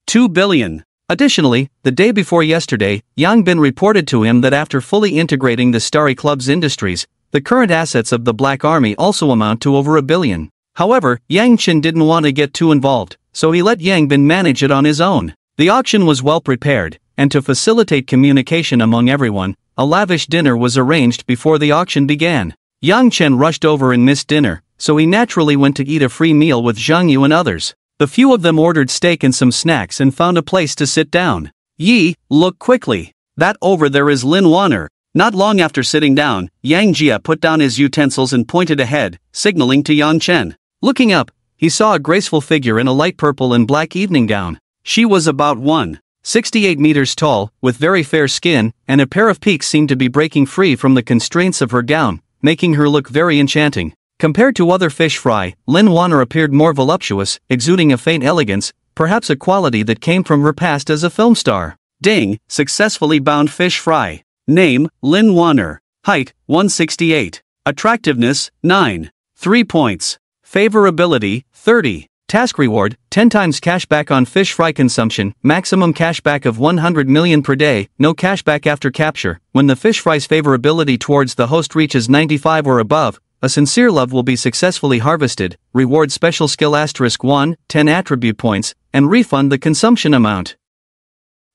2 billion. Additionally, the day before yesterday, Yang Bin reported to him that after fully integrating the Starry Club's industries, the current assets of the Black Army also amount to over 1 billion. However, Yang Chen didn't want to get too involved, so he let Yang Bin manage it on his own. The auction was well prepared, and to facilitate communication among everyone, a lavish dinner was arranged before the auction began. Yang Chen rushed over and missed dinner, so he naturally went to eat a free meal with Zhang Yu and others. The few of them ordered steak and some snacks and found a place to sit down. Yi, look quickly. That over there is Lin Wanner. Not long after sitting down, Yang Jia put down his utensils and pointed ahead, signaling to Yang Chen. Looking up, he saw a graceful figure in a light purple and black evening gown. She was about 1. 68 meters tall, with very fair skin, and a pair of peaks seemed to be breaking free from the constraints of her gown, making her look very enchanting. Compared to other fish fry, Lynn Warner appeared more voluptuous, exuding a faint elegance, perhaps a quality that came from her past as a film star. Ding, successfully bound fish fry. Name, Lynn Warner. Height, 168. Attractiveness, 9. 3 points. Favorability, 30. Task reward, 10 times cashback on fish fry consumption, maximum cashback of 100 million per day, no cashback after capture. When the fish fry's favorability towards the host reaches 95 or above, a sincere love will be successfully harvested. Reward special skill *1, 10 attribute points, and refund the consumption amount.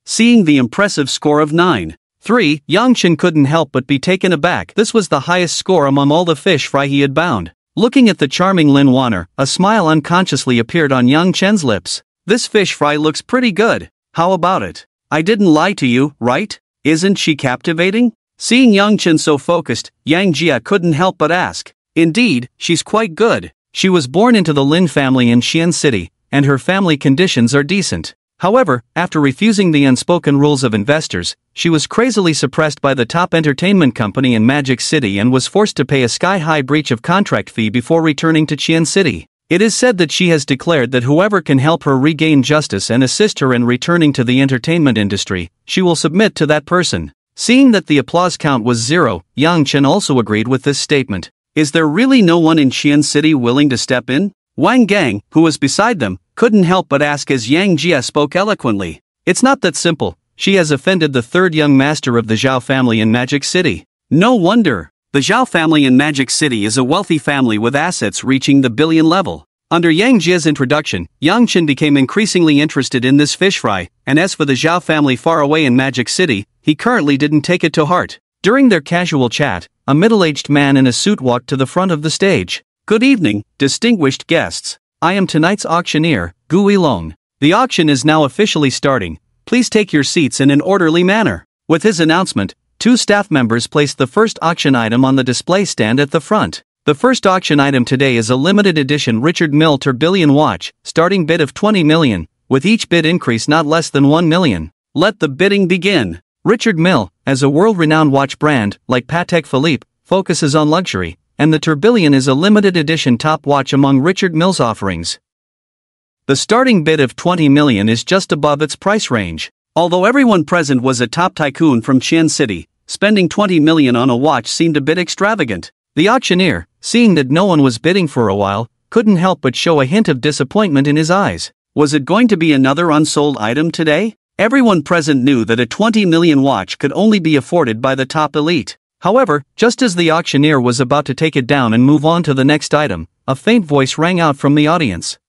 Seeing the impressive score of 9.3, Yang Chen couldn't help but be taken aback. This was the highest score among all the fish fry he had bound. Looking at the charming Lynn Warner, a smile unconsciously appeared on Yang Chen's lips. This fish fry looks pretty good. How about it? I didn't lie to you, right? Isn't she captivating? Seeing Yang Chen so focused, Yang Jia couldn't help but ask. Indeed, she's quite good. She was born into the Lin family in Xian City, and her family conditions are decent. However, after refusing the unspoken rules of investors, she was crazily suppressed by the top entertainment company in Magic City and was forced to pay a sky-high breach of contract fee before returning to Xian City. It is said that she has declared that whoever can help her regain justice and assist her in returning to the entertainment industry, she will submit to that person. Seeing that the applause count was 0, Yang Chen also agreed with this statement. Is there really no one in Xian City willing to step in? Wang Gang, who was beside them, couldn't help but ask as Yang Jia spoke eloquently. It's not that simple. She has offended the third young master of the Zhao family in Magic City. No wonder. The Zhao family in Magic City is a wealthy family with assets reaching the billion level. Under Yang Jia's introduction, Yang Chen became increasingly interested in this fish fry, and as for the Zhao family far away in Magic City, he currently didn't take it to heart. During their casual chat, a middle-aged man in a suit walked to the front of the stage. Good evening, distinguished guests. I am tonight's auctioneer, Gu Yilong. The auction is now officially starting. Please take your seats in an orderly manner. With his announcement, 2 staff members placed the first auction item on the display stand at the front. The first auction item today is a limited edition Richard Mille Tourbillon watch, starting bid of 20 million, with each bid increase not less than 1 million. Let the bidding begin. Richard Mille, as a world-renowned watch brand, like Patek Philippe, focuses on luxury, and the Tourbillon is a limited edition top watch among Richard Mille's offerings. The starting bid of 20 million is just above its price range. Although everyone present was a top tycoon from Xian City, spending 20 million on a watch seemed a bit extravagant. The auctioneer, seeing that no one was bidding for a while, couldn't help but show a hint of disappointment in his eyes. Was it going to be another unsold item today? Everyone present knew that a 20 million watch could only be afforded by the top elite. However, just as the auctioneer was about to take it down and move on to the next item, a faint voice rang out from the audience.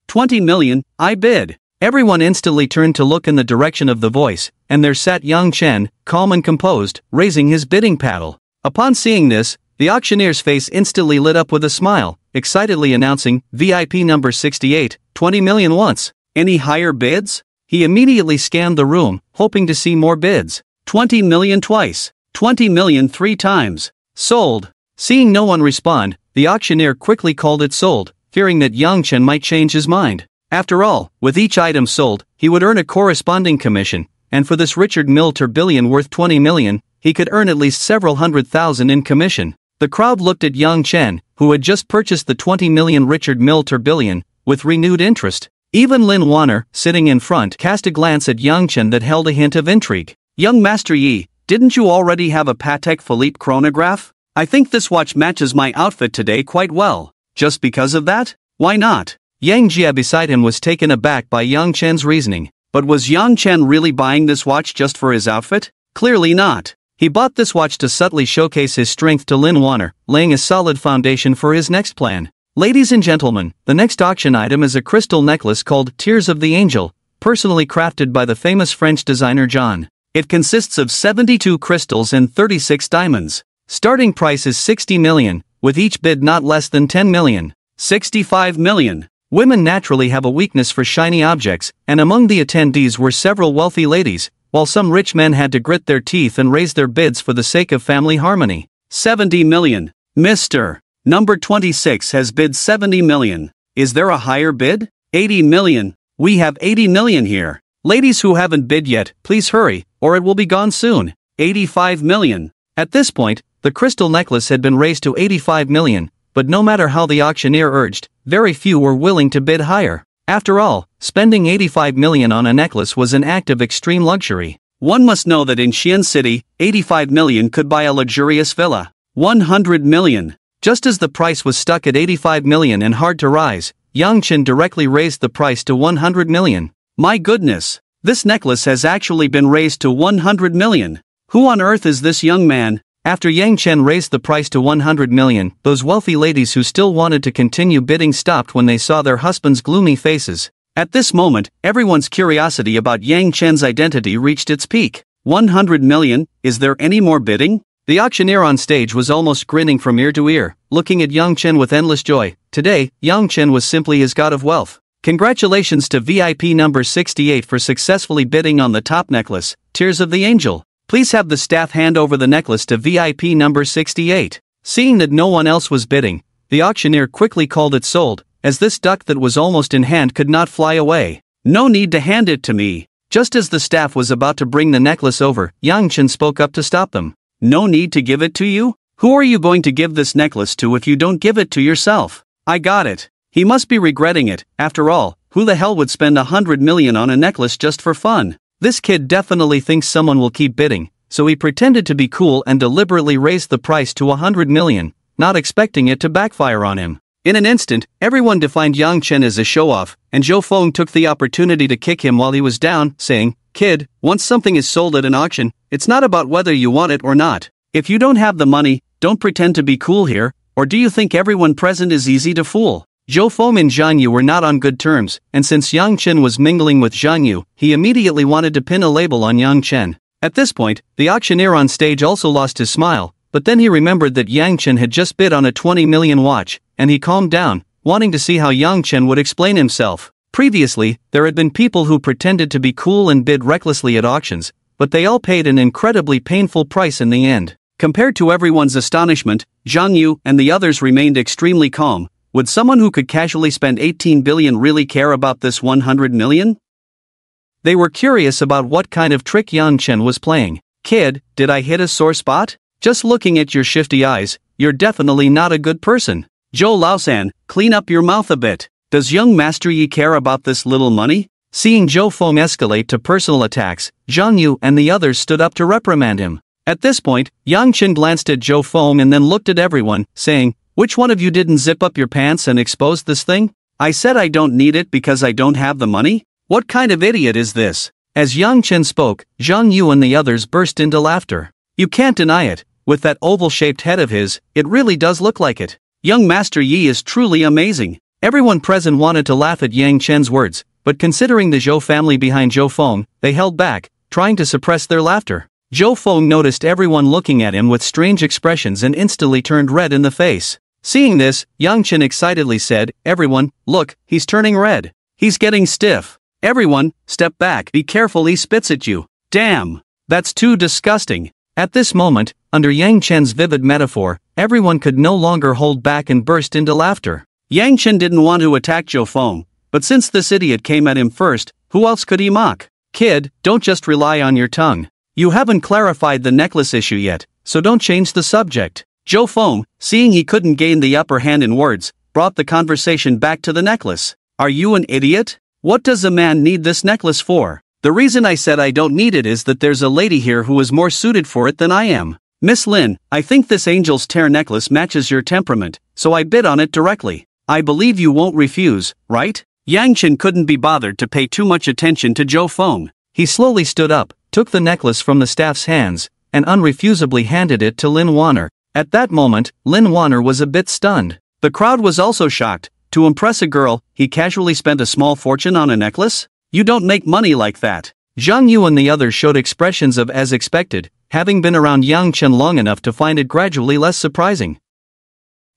20 million, I bid. Everyone instantly turned to look in the direction of the voice, and there sat Yang Chen, calm and composed, raising his bidding paddle. Upon seeing this, the auctioneer's face instantly lit up with a smile, excitedly announcing, VIP number 68, 20 million once. Any higher bids? He immediately scanned the room, hoping to see more bids. 20 million twice. 20 million 3 times. Sold. Seeing no one respond, the auctioneer quickly called it sold, fearing that Yang Chen might change his mind. After all, with each item sold, he would earn a corresponding commission, and for this Richard Mille Tourbillon worth 20 million, he could earn at least several hundred thousand in commission. The crowd looked at Yang Chen, who had just purchased the 20 million Richard Mille Tourbillon, with renewed interest. Even Lin Warner, sitting in front, cast a glance at Yang Chen that held a hint of intrigue. Young Master Yi, didn't you already have a Patek Philippe chronograph? I think this watch matches my outfit today quite well. Just because of that? Why not? Yang Jia beside him was taken aback by Yang Chen's reasoning. But was Yang Chen really buying this watch just for his outfit? Clearly not. He bought this watch to subtly showcase his strength to Lin Warner, laying a solid foundation for his next plan. Ladies and gentlemen, the next auction item is a crystal necklace called Tears of the Angel, personally crafted by the famous French designer John. It consists of 72 crystals and 36 diamonds. Starting price is 60 million, with each bid not less than 10 million. 65 million. Women naturally have a weakness for shiny objects, and among the attendees were several wealthy ladies, while some rich men had to grit their teeth and raise their bids for the sake of family harmony. 70 million. Mr. Number 26 has bid 70 million. Is there a higher bid? 80 million. We have 80 million here. Ladies who haven't bid yet, please hurry, or it will be gone soon. 85 million. At this point, the crystal necklace had been raised to 85 million, but no matter how the auctioneer urged, very few were willing to bid higher. After all, spending 85 million on a necklace was an act of extreme luxury. One must know that in Xi'an City, 85 million could buy a luxurious villa. 100 million. Just as the price was stuck at 85 million and hard to rise, Yang Chen directly raised the price to 100 million. My goodness! This necklace has actually been raised to 100 million. Who on earth is this young man? After Yang Chen raised the price to 100 million, those wealthy ladies who still wanted to continue bidding stopped when they saw their husbands' gloomy faces. At this moment, everyone's curiosity about Yang Chen's identity reached its peak. 100 million, is there any more bidding? The auctioneer on stage was almost grinning from ear to ear, looking at Yang Chen with endless joy. Today, Yang Chen was simply his god of wealth. Congratulations to VIP number 68 for successfully bidding on the top necklace, Tears of the Angel. Please have the staff hand over the necklace to VIP number 68. Seeing that no one else was bidding, the auctioneer quickly called it sold, as this duck that was almost in hand could not fly away. No need to hand it to me. Just as the staff was about to bring the necklace over, Yang Chen spoke up to stop them. No need to give it to you? Who are you going to give this necklace to if you don't give it to yourself? I got it. He must be regretting it. After all, who the hell would spend 100 million on a necklace just for fun? This kid definitely thinks someone will keep bidding, so he pretended to be cool and deliberately raised the price to 100 million, not expecting it to backfire on him. In an instant, everyone defined Yang Chen as a show-off, and Zhou Feng took the opportunity to kick him while he was down, saying, "Kid, once something is sold at an auction, it's not about whether you want it or not. If you don't have the money, don't pretend to be cool here, or do you think everyone present is easy to fool?" Zhou Feng and Zhang Yu were not on good terms, and since Yang Chen was mingling with Zhang Yu, he immediately wanted to pin a label on Yang Chen. At this point, the auctioneer on stage also lost his smile, but then he remembered that Yang Chen had just bid on a 20 million watch, and he calmed down, wanting to see how Yang Chen would explain himself. Previously, there had been people who pretended to be cool and bid recklessly at auctions, but they all paid an incredibly painful price in the end. Compared to everyone's astonishment, Zhang Yu and the others remained extremely calm. Would someone who could casually spend 18 billion really care about this 100 million? They were curious about what kind of trick Yang Chen was playing. Kid, did I hit a sore spot? Just looking at your shifty eyes, you're definitely not a good person. Zhou Laosan, clean up your mouth a bit. Does young Master Yi care about this little money? Seeing Zhou Feng escalate to personal attacks, Zhang Yu and the others stood up to reprimand him. At this point, Yang Chen glanced at Zhou Feng and then looked at everyone, saying, "Which one of you didn't zip up your pants and expose this thing? I said I don't need it because I don't have the money? What kind of idiot is this?" As Yang Chen spoke, Zhang Yu and the others burst into laughter. You can't deny it, with that oval-shaped head of his, it really does look like it. Young Master Yi is truly amazing. Everyone present wanted to laugh at Yang Chen's words, but considering the Zhou family behind Zhou Feng, they held back, trying to suppress their laughter. Zhou Feng noticed everyone looking at him with strange expressions and instantly turned red in the face. Seeing this, Yang Chen excitedly said, "Everyone, look, he's turning red. He's getting stiff. Everyone, step back, be careful he spits at you. Damn! That's too disgusting." At this moment, under Yang Chen's vivid metaphor, everyone could no longer hold back and burst into laughter. Yang Chen didn't want to attack Zhou Feng, but since this idiot came at him first, who else could he mock? Kid, don't just rely on your tongue. You haven't clarified the necklace issue yet, so don't change the subject. Zhou Feng, seeing he couldn't gain the upper hand in words, brought the conversation back to the necklace. Are you an idiot? What does a man need this necklace for? The reason I said I don't need it is that there's a lady here who is more suited for it than I am. Miss Lin, I think this angel's tear necklace matches your temperament, so I bid on it directly. I believe you won't refuse, right? Yang Chen couldn't be bothered to pay too much attention to Zhou Feng. He slowly stood up, took the necklace from the staff's hands, and unrefusably handed it to Lin Wanner. At that moment, Lin Wanner was a bit stunned. The crowd was also shocked. To impress a girl, he casually spent a small fortune on a necklace? You don't make money like that. Zhang Yu and the others showed expressions of as expected, having been around Yang Chen long enough to find it gradually less surprising.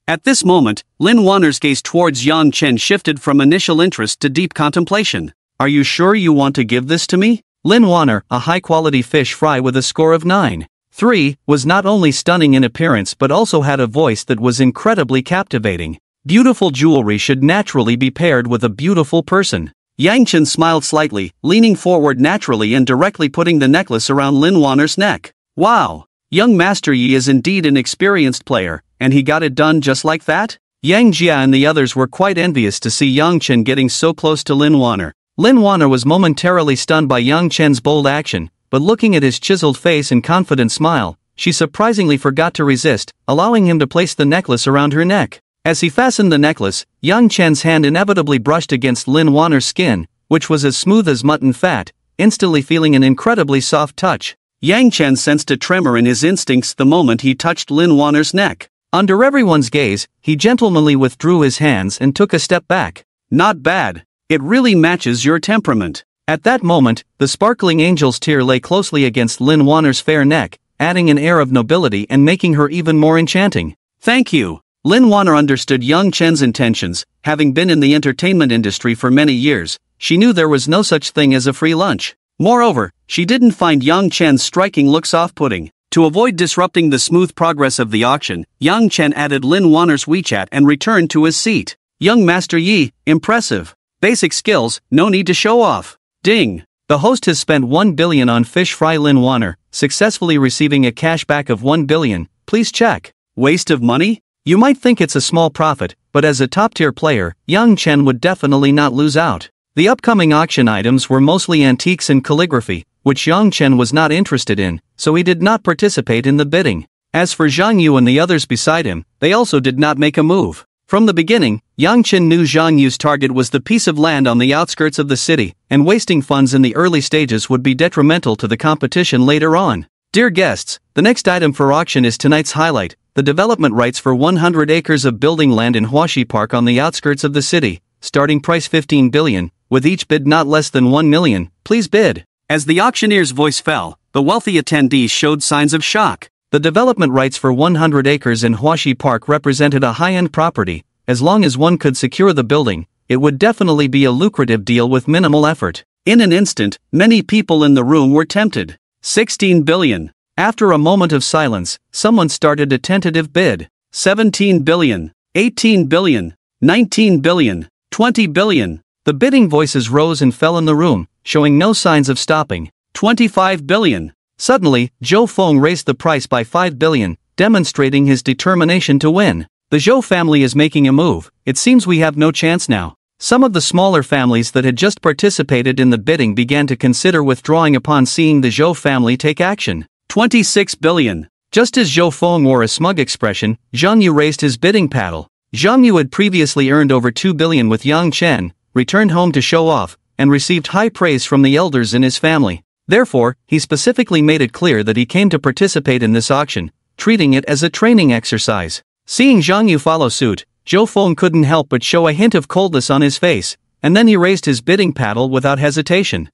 At this moment, Lin Wanner's gaze towards Yang Chen shifted from initial interest to deep contemplation. Are you sure you want to give this to me? Lin Wanner, a high-quality fish fry with a score of 9.3, was not only stunning in appearance but also had a voice that was incredibly captivating. Beautiful jewelry should naturally be paired with a beautiful person. Yang Chen smiled slightly, leaning forward naturally and directly putting the necklace around Lin Wanner's neck. Wow! Young Master Yi is indeed an experienced player, and he got it done just like that? Yang Jia and the others were quite envious to see Yang Chen getting so close to Lin Wanner. Lin Wanner was momentarily stunned by Yang Chen's bold action, but looking at his chiseled face and confident smile, she surprisingly forgot to resist, allowing him to place the necklace around her neck. As he fastened the necklace, Yang Chen's hand inevitably brushed against Lin Wanner's skin, which was as smooth as mutton fat, instantly feeling an incredibly soft touch. Yang Chen sensed a tremor in his instincts the moment he touched Lin Wanner's neck. Under everyone's gaze, he gentlemanly withdrew his hands and took a step back. Not bad. It really matches your temperament. At that moment, the sparkling angel's tear lay closely against Lin Wanner's fair neck, adding an air of nobility and making her even more enchanting. Thank you. Lin Wanner understood Yang Chen's intentions. Having been in the entertainment industry for many years, she knew there was no such thing as a free lunch. Moreover, she didn't find Yang Chen's striking looks off-putting. To avoid disrupting the smooth progress of the auction, Yang Chen added Lin Wanner's WeChat and returned to his seat. Young Master Yi, impressive. Basic skills, no need to show off. Ding! The host has spent 1 billion on fish fry Lin Wanner, successfully receiving a cashback of 1 billion. Please check. Waste of money? You might think it's a small profit, but as a top-tier player, Yang Chen would definitely not lose out. The upcoming auction items were mostly antiques and calligraphy, which Yang Chen was not interested in, so he did not participate in the bidding. As for Zhang Yu and the others beside him, they also did not make a move. From the beginning, Yang Chen knew Zhang Yu's target was the piece of land on the outskirts of the city, and wasting funds in the early stages would be detrimental to the competition later on. Dear guests, the next item for auction is tonight's highlight, the development rights for 100 acres of building land in Huaxi Park on the outskirts of the city, starting price 15 billion, with each bid not less than 1 million, please bid. As the auctioneer's voice fell, the wealthy attendees showed signs of shock. The development rights for 100 acres in Huaxi Park represented a high-end property. As long as one could secure the building, it would definitely be a lucrative deal with minimal effort. In an instant, many people in the room were tempted. 16 billion. After a moment of silence, someone started a tentative bid. 17 billion. 18 billion. 19 billion. 20 billion. The bidding voices rose and fell in the room, showing no signs of stopping. 25 billion. Suddenly, Zhou Feng raised the price by 5 billion, demonstrating his determination to win. The Zhou family is making a move. It seems we have no chance now. Some of the smaller families that had just participated in the bidding began to consider withdrawing upon seeing the Zhou family take action. 26 billion. Just as Zhou Feng wore a smug expression, Zhang Yu raised his bidding paddle. Zhang Yu had previously earned over 2 billion with Yang Chen, returned home to show off, and received high praise from the elders in his family. Therefore, he specifically made it clear that he came to participate in this auction, treating it as a training exercise. Seeing Zhang Yu follow suit, Zhou Feng couldn't help but show a hint of coldness on his face, and then he raised his bidding paddle without hesitation.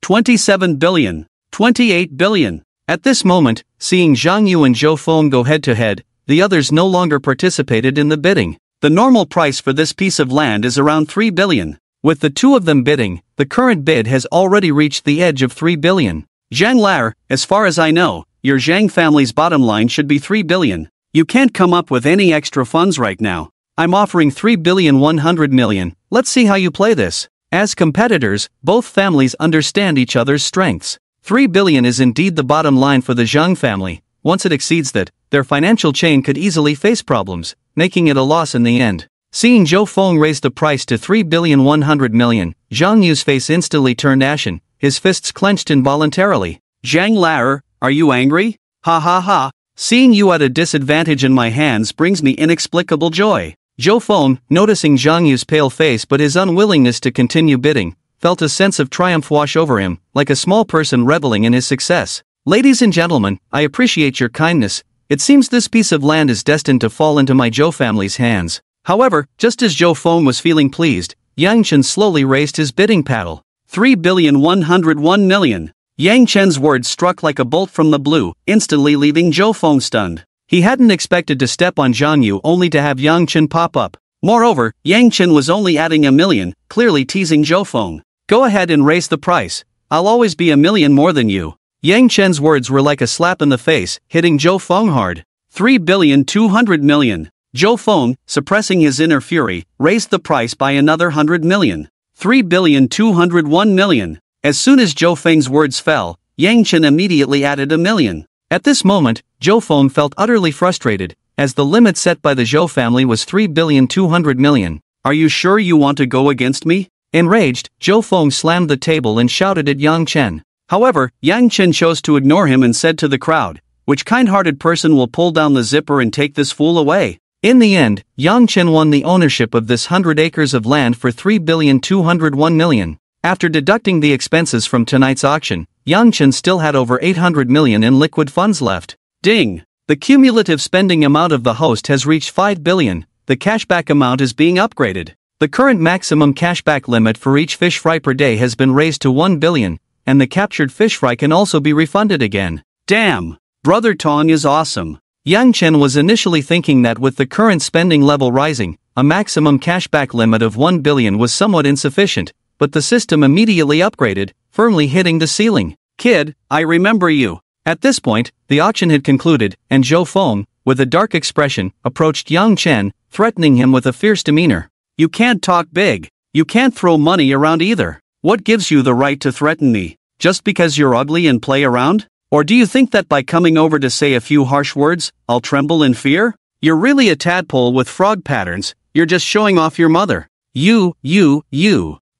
27 billion. 28 billion. At this moment, seeing Zhang Yu and Zhou Feng go head-to-head, the others no longer participated in the bidding. The normal price for this piece of land is around 3 billion. With the two of them bidding, the current bid has already reached the edge of 3 billion. Zhang Lar, as far as I know, your Zhang family's bottom line should be 3 billion. You can't come up with any extra funds right now. I'm offering 3,100 million. Let's see how you play this. As competitors, both families understand each other's strengths. 3 billion is indeed the bottom line for the Zhang family. Once it exceeds that, their financial chain could easily face problems, making it a loss in the end. Seeing Zhou Feng raise the price to 3,100 million, Zhang Yu's face instantly turned ashen, his fists clenched involuntarily. Zhang Lar, are you angry? Ha ha ha. Seeing you at a disadvantage in my hands brings me inexplicable joy. Zhou Feng, noticing Zhang Yu's pale face but his unwillingness to continue bidding, felt a sense of triumph wash over him, like a small person reveling in his success. Ladies and gentlemen, I appreciate your kindness. It seems this piece of land is destined to fall into my Zhou family's hands. However, just as Zhou Feng was feeling pleased, Yang Chen slowly raised his bidding paddle. 3,101 million. Yang Chen's words struck like a bolt from the blue, instantly leaving Zhou Feng stunned. He hadn't expected to step on Zhang Yu only to have Yang Chen pop up. Moreover, Yang Chen was only adding a million, clearly teasing Zhou Feng. Go ahead and raise the price. I'll always be a million more than you. Yang Chen's words were like a slap in the face, hitting Zhou Feng hard. 3,200 million. Zhou Feng, suppressing his inner fury, raised the price by another 100 million. 3,201,000,000. As soon as Zhou Feng's words fell, Yang Chen immediately added a million. At this moment, Zhou Feng felt utterly frustrated, as the limit set by the Zhou family was 3,200,000,000. Are you sure you want to go against me? Enraged, Zhou Feng slammed the table and shouted at Yang Chen. However, Yang Chen chose to ignore him and said to the crowd, "Which kind-hearted person will pull down the zipper and take this fool away?" In the end, Yang Chen won the ownership of this 100 acres of land for 3,201,000,000. After deducting the expenses from tonight's auction, Yang Chen still had over 800 million in liquid funds left. Ding! The cumulative spending amount of the host has reached 5 billion, the cashback amount is being upgraded. The current maximum cashback limit for each fish fry per day has been raised to 1 billion, and the captured fish fry can also be refunded again. Damn! Brother Tong is awesome. Yang Chen was initially thinking that with the current spending level rising, a maximum cashback limit of 1 billion was somewhat insufficient, but the system immediately upgraded, firmly hitting the ceiling. Kid, I remember you. At this point, the auction had concluded, and Zhou Feng, with a dark expression, approached Yang Chen, threatening him with a fierce demeanor. You can't talk big. You can't throw money around either. What gives you the right to threaten me? Just because you're ugly and play around? Or do you think that by coming over to say a few harsh words, I'll tremble in fear? You're really a tadpole with frog patterns, you're just showing off your mother. You.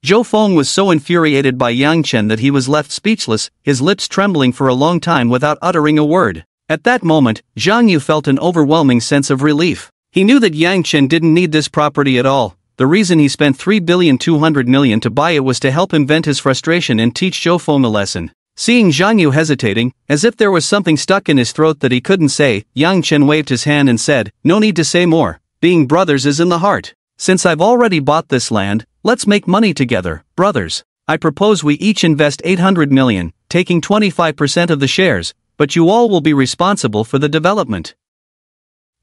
Zhou Feng was so infuriated by Yang Chen that he was left speechless, his lips trembling for a long time without uttering a word. At that moment, Zhang Yu felt an overwhelming sense of relief. He knew that Yang Chen didn't need this property at all. The reason he spent 3,200,000,000 to buy it was to help him vent his frustration and teach Zhou Feng a lesson. Seeing Zhang Yu hesitating, as if there was something stuck in his throat that he couldn't say, Yang Chen waved his hand and said, "No need to say more. Being brothers is in the heart. Since I've already bought this land, let's make money together, brothers. I propose we each invest 800 million, taking 25% of the shares, but you all will be responsible for the development.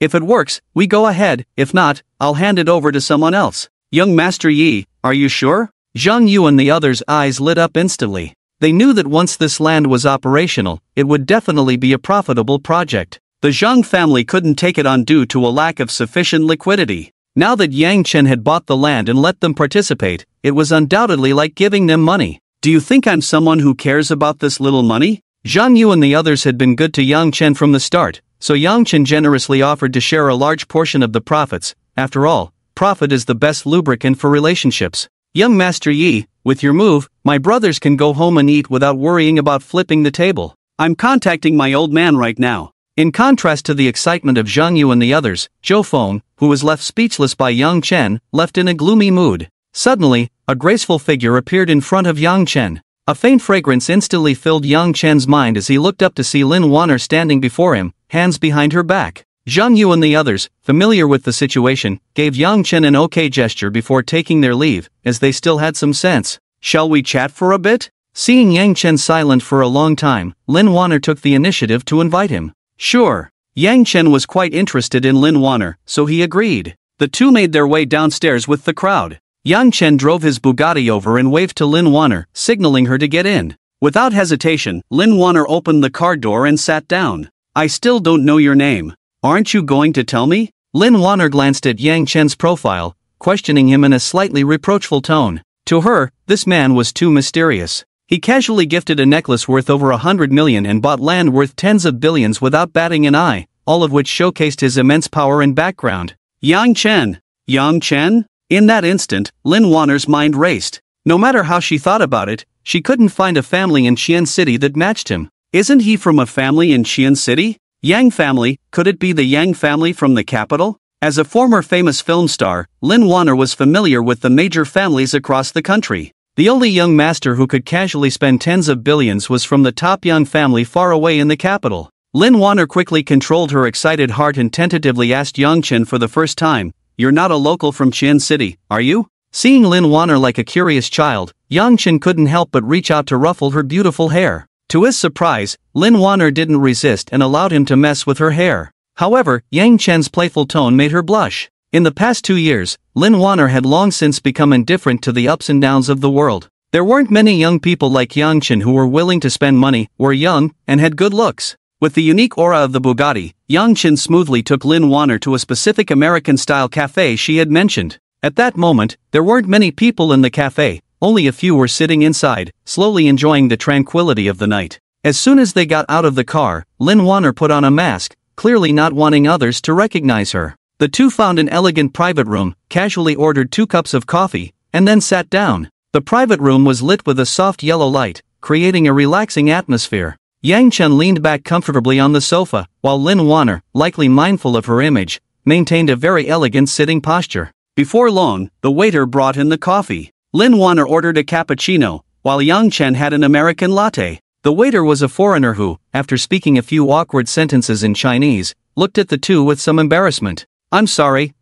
If it works, we go ahead, if not, I'll hand it over to someone else." Young Master Yi, are you sure? Zhang Yu and the others' eyes lit up instantly. They knew that once this land was operational, it would definitely be a profitable project. The Zhang family couldn't take it on due to a lack of sufficient liquidity. Now that Yang Chen had bought the land and let them participate, it was undoubtedly like giving them money. Do you think I'm someone who cares about this little money? Zhang Yu and the others had been good to Yang Chen from the start, so Yang Chen generously offered to share a large portion of the profits. After all, profit is the best lubricant for relationships. Young Master Yi, with your move, my brothers can go home and eat without worrying about flipping the table. I'm contacting my old man right now. In contrast to the excitement of Zhang Yu and the others, Zhou Feng, who was left speechless by Yang Chen, left in a gloomy mood. Suddenly, a graceful figure appeared in front of Yang Chen. A faint fragrance instantly filled Yang Chen's mind as he looked up to see Lin Wanner standing before him, hands behind her back. Zhang Yu and the others, familiar with the situation, gave Yang Chen an okay gesture before taking their leave, as they still had some sense. Shall we chat for a bit? Seeing Yang Chen silent for a long time, Lin Wanner took the initiative to invite him. Sure. Yang Chen was quite interested in Lin Wanner, so he agreed. The two made their way downstairs with the crowd. Yang Chen drove his Bugatti over and waved to Lin Wanner, signaling her to get in. Without hesitation, Lin Wanner opened the car door and sat down. I still don't know your name. Aren't you going to tell me? Lin Wanner glanced at Yang Chen's profile, questioning him in a slightly reproachful tone. To her, this man was too mysterious. He casually gifted a necklace worth over 100 million and bought land worth tens of billions without batting an eye, all of which showcased his immense power and background. Yang Chen? Yang Chen? In that instant, Lin Wanner's mind raced. No matter how she thought about it, she couldn't find a family in Qian City that matched him. Isn't he from a family in Qian City? Yang family, could it be the Yang family from the capital? As a former famous film star, Lin Wanner was familiar with the major families across the country. The only young master who could casually spend tens of billions was from the top Yang family far away in the capital. Lin Wanner quickly controlled her excited heart and tentatively asked Yang Chen for the first time, "You're not a local from Qian City, are you?" Seeing Lin Wanner like a curious child, Yang Chen couldn't help but reach out to ruffle her beautiful hair. To his surprise, Lin Wanner didn't resist and allowed him to mess with her hair. However, Yang Chen's playful tone made her blush. In the past 2 years, Lin Wanner had long since become indifferent to the ups and downs of the world. There weren't many young people like Yang Chen who were willing to spend money, were young, and had good looks. With the unique aura of the Bugatti, Yang Chen smoothly took Lin Wanner to a specific American-style cafe she had mentioned. At that moment, there weren't many people in the cafe, only a few were sitting inside, slowly enjoying the tranquility of the night. As soon as they got out of the car, Lin Wanner put on a mask, clearly not wanting others to recognize her. The two found an elegant private room, casually ordered 2 cups of coffee, and then sat down. The private room was lit with a soft yellow light, creating a relaxing atmosphere. Yang Chen leaned back comfortably on the sofa, while Lin Wanner, likely mindful of her image, maintained a very elegant sitting posture. Before long, the waiter brought in the coffee. Lin Wanner ordered a cappuccino, while Yang Chen had an American latte. The waiter was a foreigner who, after speaking a few awkward sentences in Chinese, looked at the two with some embarrassment. "I'm sorry,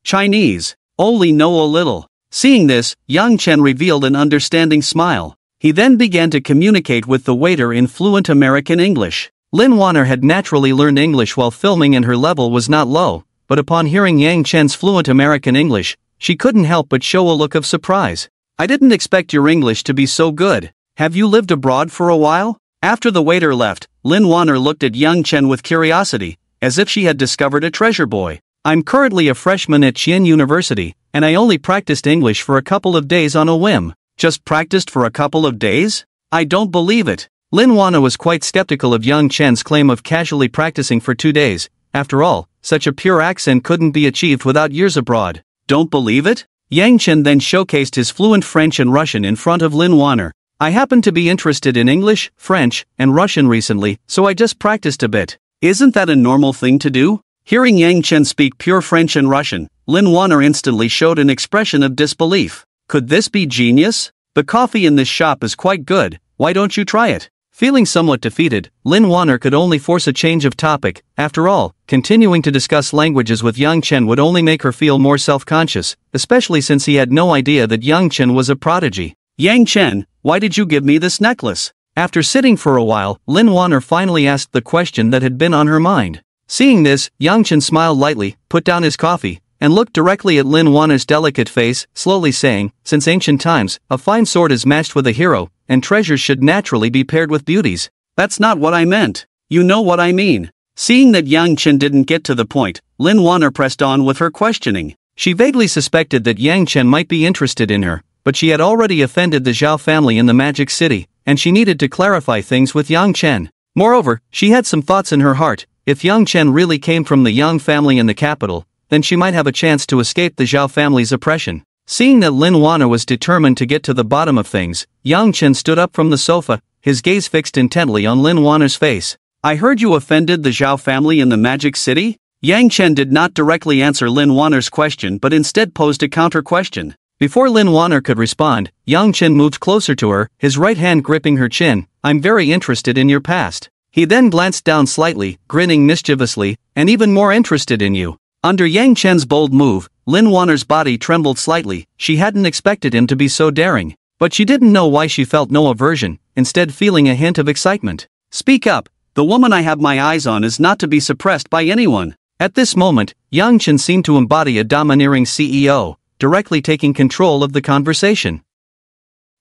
Chinese, only know a little." Seeing this, Yang Chen revealed an understanding smile. He then began to communicate with the waiter in fluent American English. Lin Wanner had naturally learned English while filming and her level was not low, but upon hearing Yang Chen's fluent American English, she couldn't help but show a look of surprise. "I didn't expect your English to be so good. Have you lived abroad for a while?" After the waiter left, Lin Wanner looked at Yang Chen with curiosity, as if she had discovered a treasure boy. "I'm currently a freshman at Qian University, and I only practiced English for a couple of days on a whim." "Just practiced for a couple of days? I don't believe it." Lin Wanner was quite skeptical of Yang Chen's claim of casually practicing for 2 days. After all, such a pure accent couldn't be achieved without years abroad. "Don't believe it?" Yang Chen then showcased his fluent French and Russian in front of Lin Wanner. "I happen to be interested in English, French, and Russian recently, so I just practiced a bit." "Isn't that a normal thing to do?" Hearing Yang Chen speak pure French and Russian, Lin Wanner instantly showed an expression of disbelief. "Could this be genius? The coffee in this shop is quite good, why don't you try it?" Feeling somewhat defeated, Lin Wanner could only force a change of topic. After all, continuing to discuss languages with Yang Chen would only make her feel more self-conscious, especially since he had no idea that Yang Chen was a prodigy. "Yang Chen, why did you give me this necklace?" After sitting for a while, Lin Wanner finally asked the question that had been on her mind. Seeing this, Yang Chen smiled lightly, put down his coffee, and looked directly at Lin Wanner's delicate face, slowly saying, "Since ancient times, a fine sword is matched with a hero, and treasures should naturally be paired with beauties." "That's not what I meant. You know what I mean." Seeing that Yang Chen didn't get to the point, Lin Wanner pressed on with her questioning. She vaguely suspected that Yang Chen might be interested in her, but she had already offended the Zhao family in the Magic City, and she needed to clarify things with Yang Chen. Moreover, she had some thoughts in her heart. If Yang Chen really came from the Yang family in the capital, then she might have a chance to escape the Zhao family's oppression. Seeing that Lin Wanner was determined to get to the bottom of things, Yang Chen stood up from the sofa, his gaze fixed intently on Lin Wanner's face. "I heard you offended the Zhao family in the Magic City?" Yang Chen did not directly answer Lin Wanner's question but instead posed a counter-question. Before Lin Wanner could respond, Yang Chen moved closer to her, his right hand gripping her chin. "I'm very interested in your past." He then glanced down slightly, grinning mischievously, "and even more interested in you." Under Yang Chen's bold move, Lin Wanner's body trembled slightly. She hadn't expected him to be so daring. But she didn't know why she felt no aversion, instead feeling a hint of excitement. "Speak up. The woman I have my eyes on is not to be suppressed by anyone." At this moment, Yang Chen seemed to embody a domineering CEO, directly taking control of the conversation.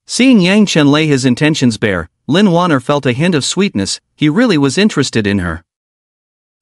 Seeing Yang Chen lay his intentions bare, Lin Wanner felt a hint of sweetness. He really was interested in her.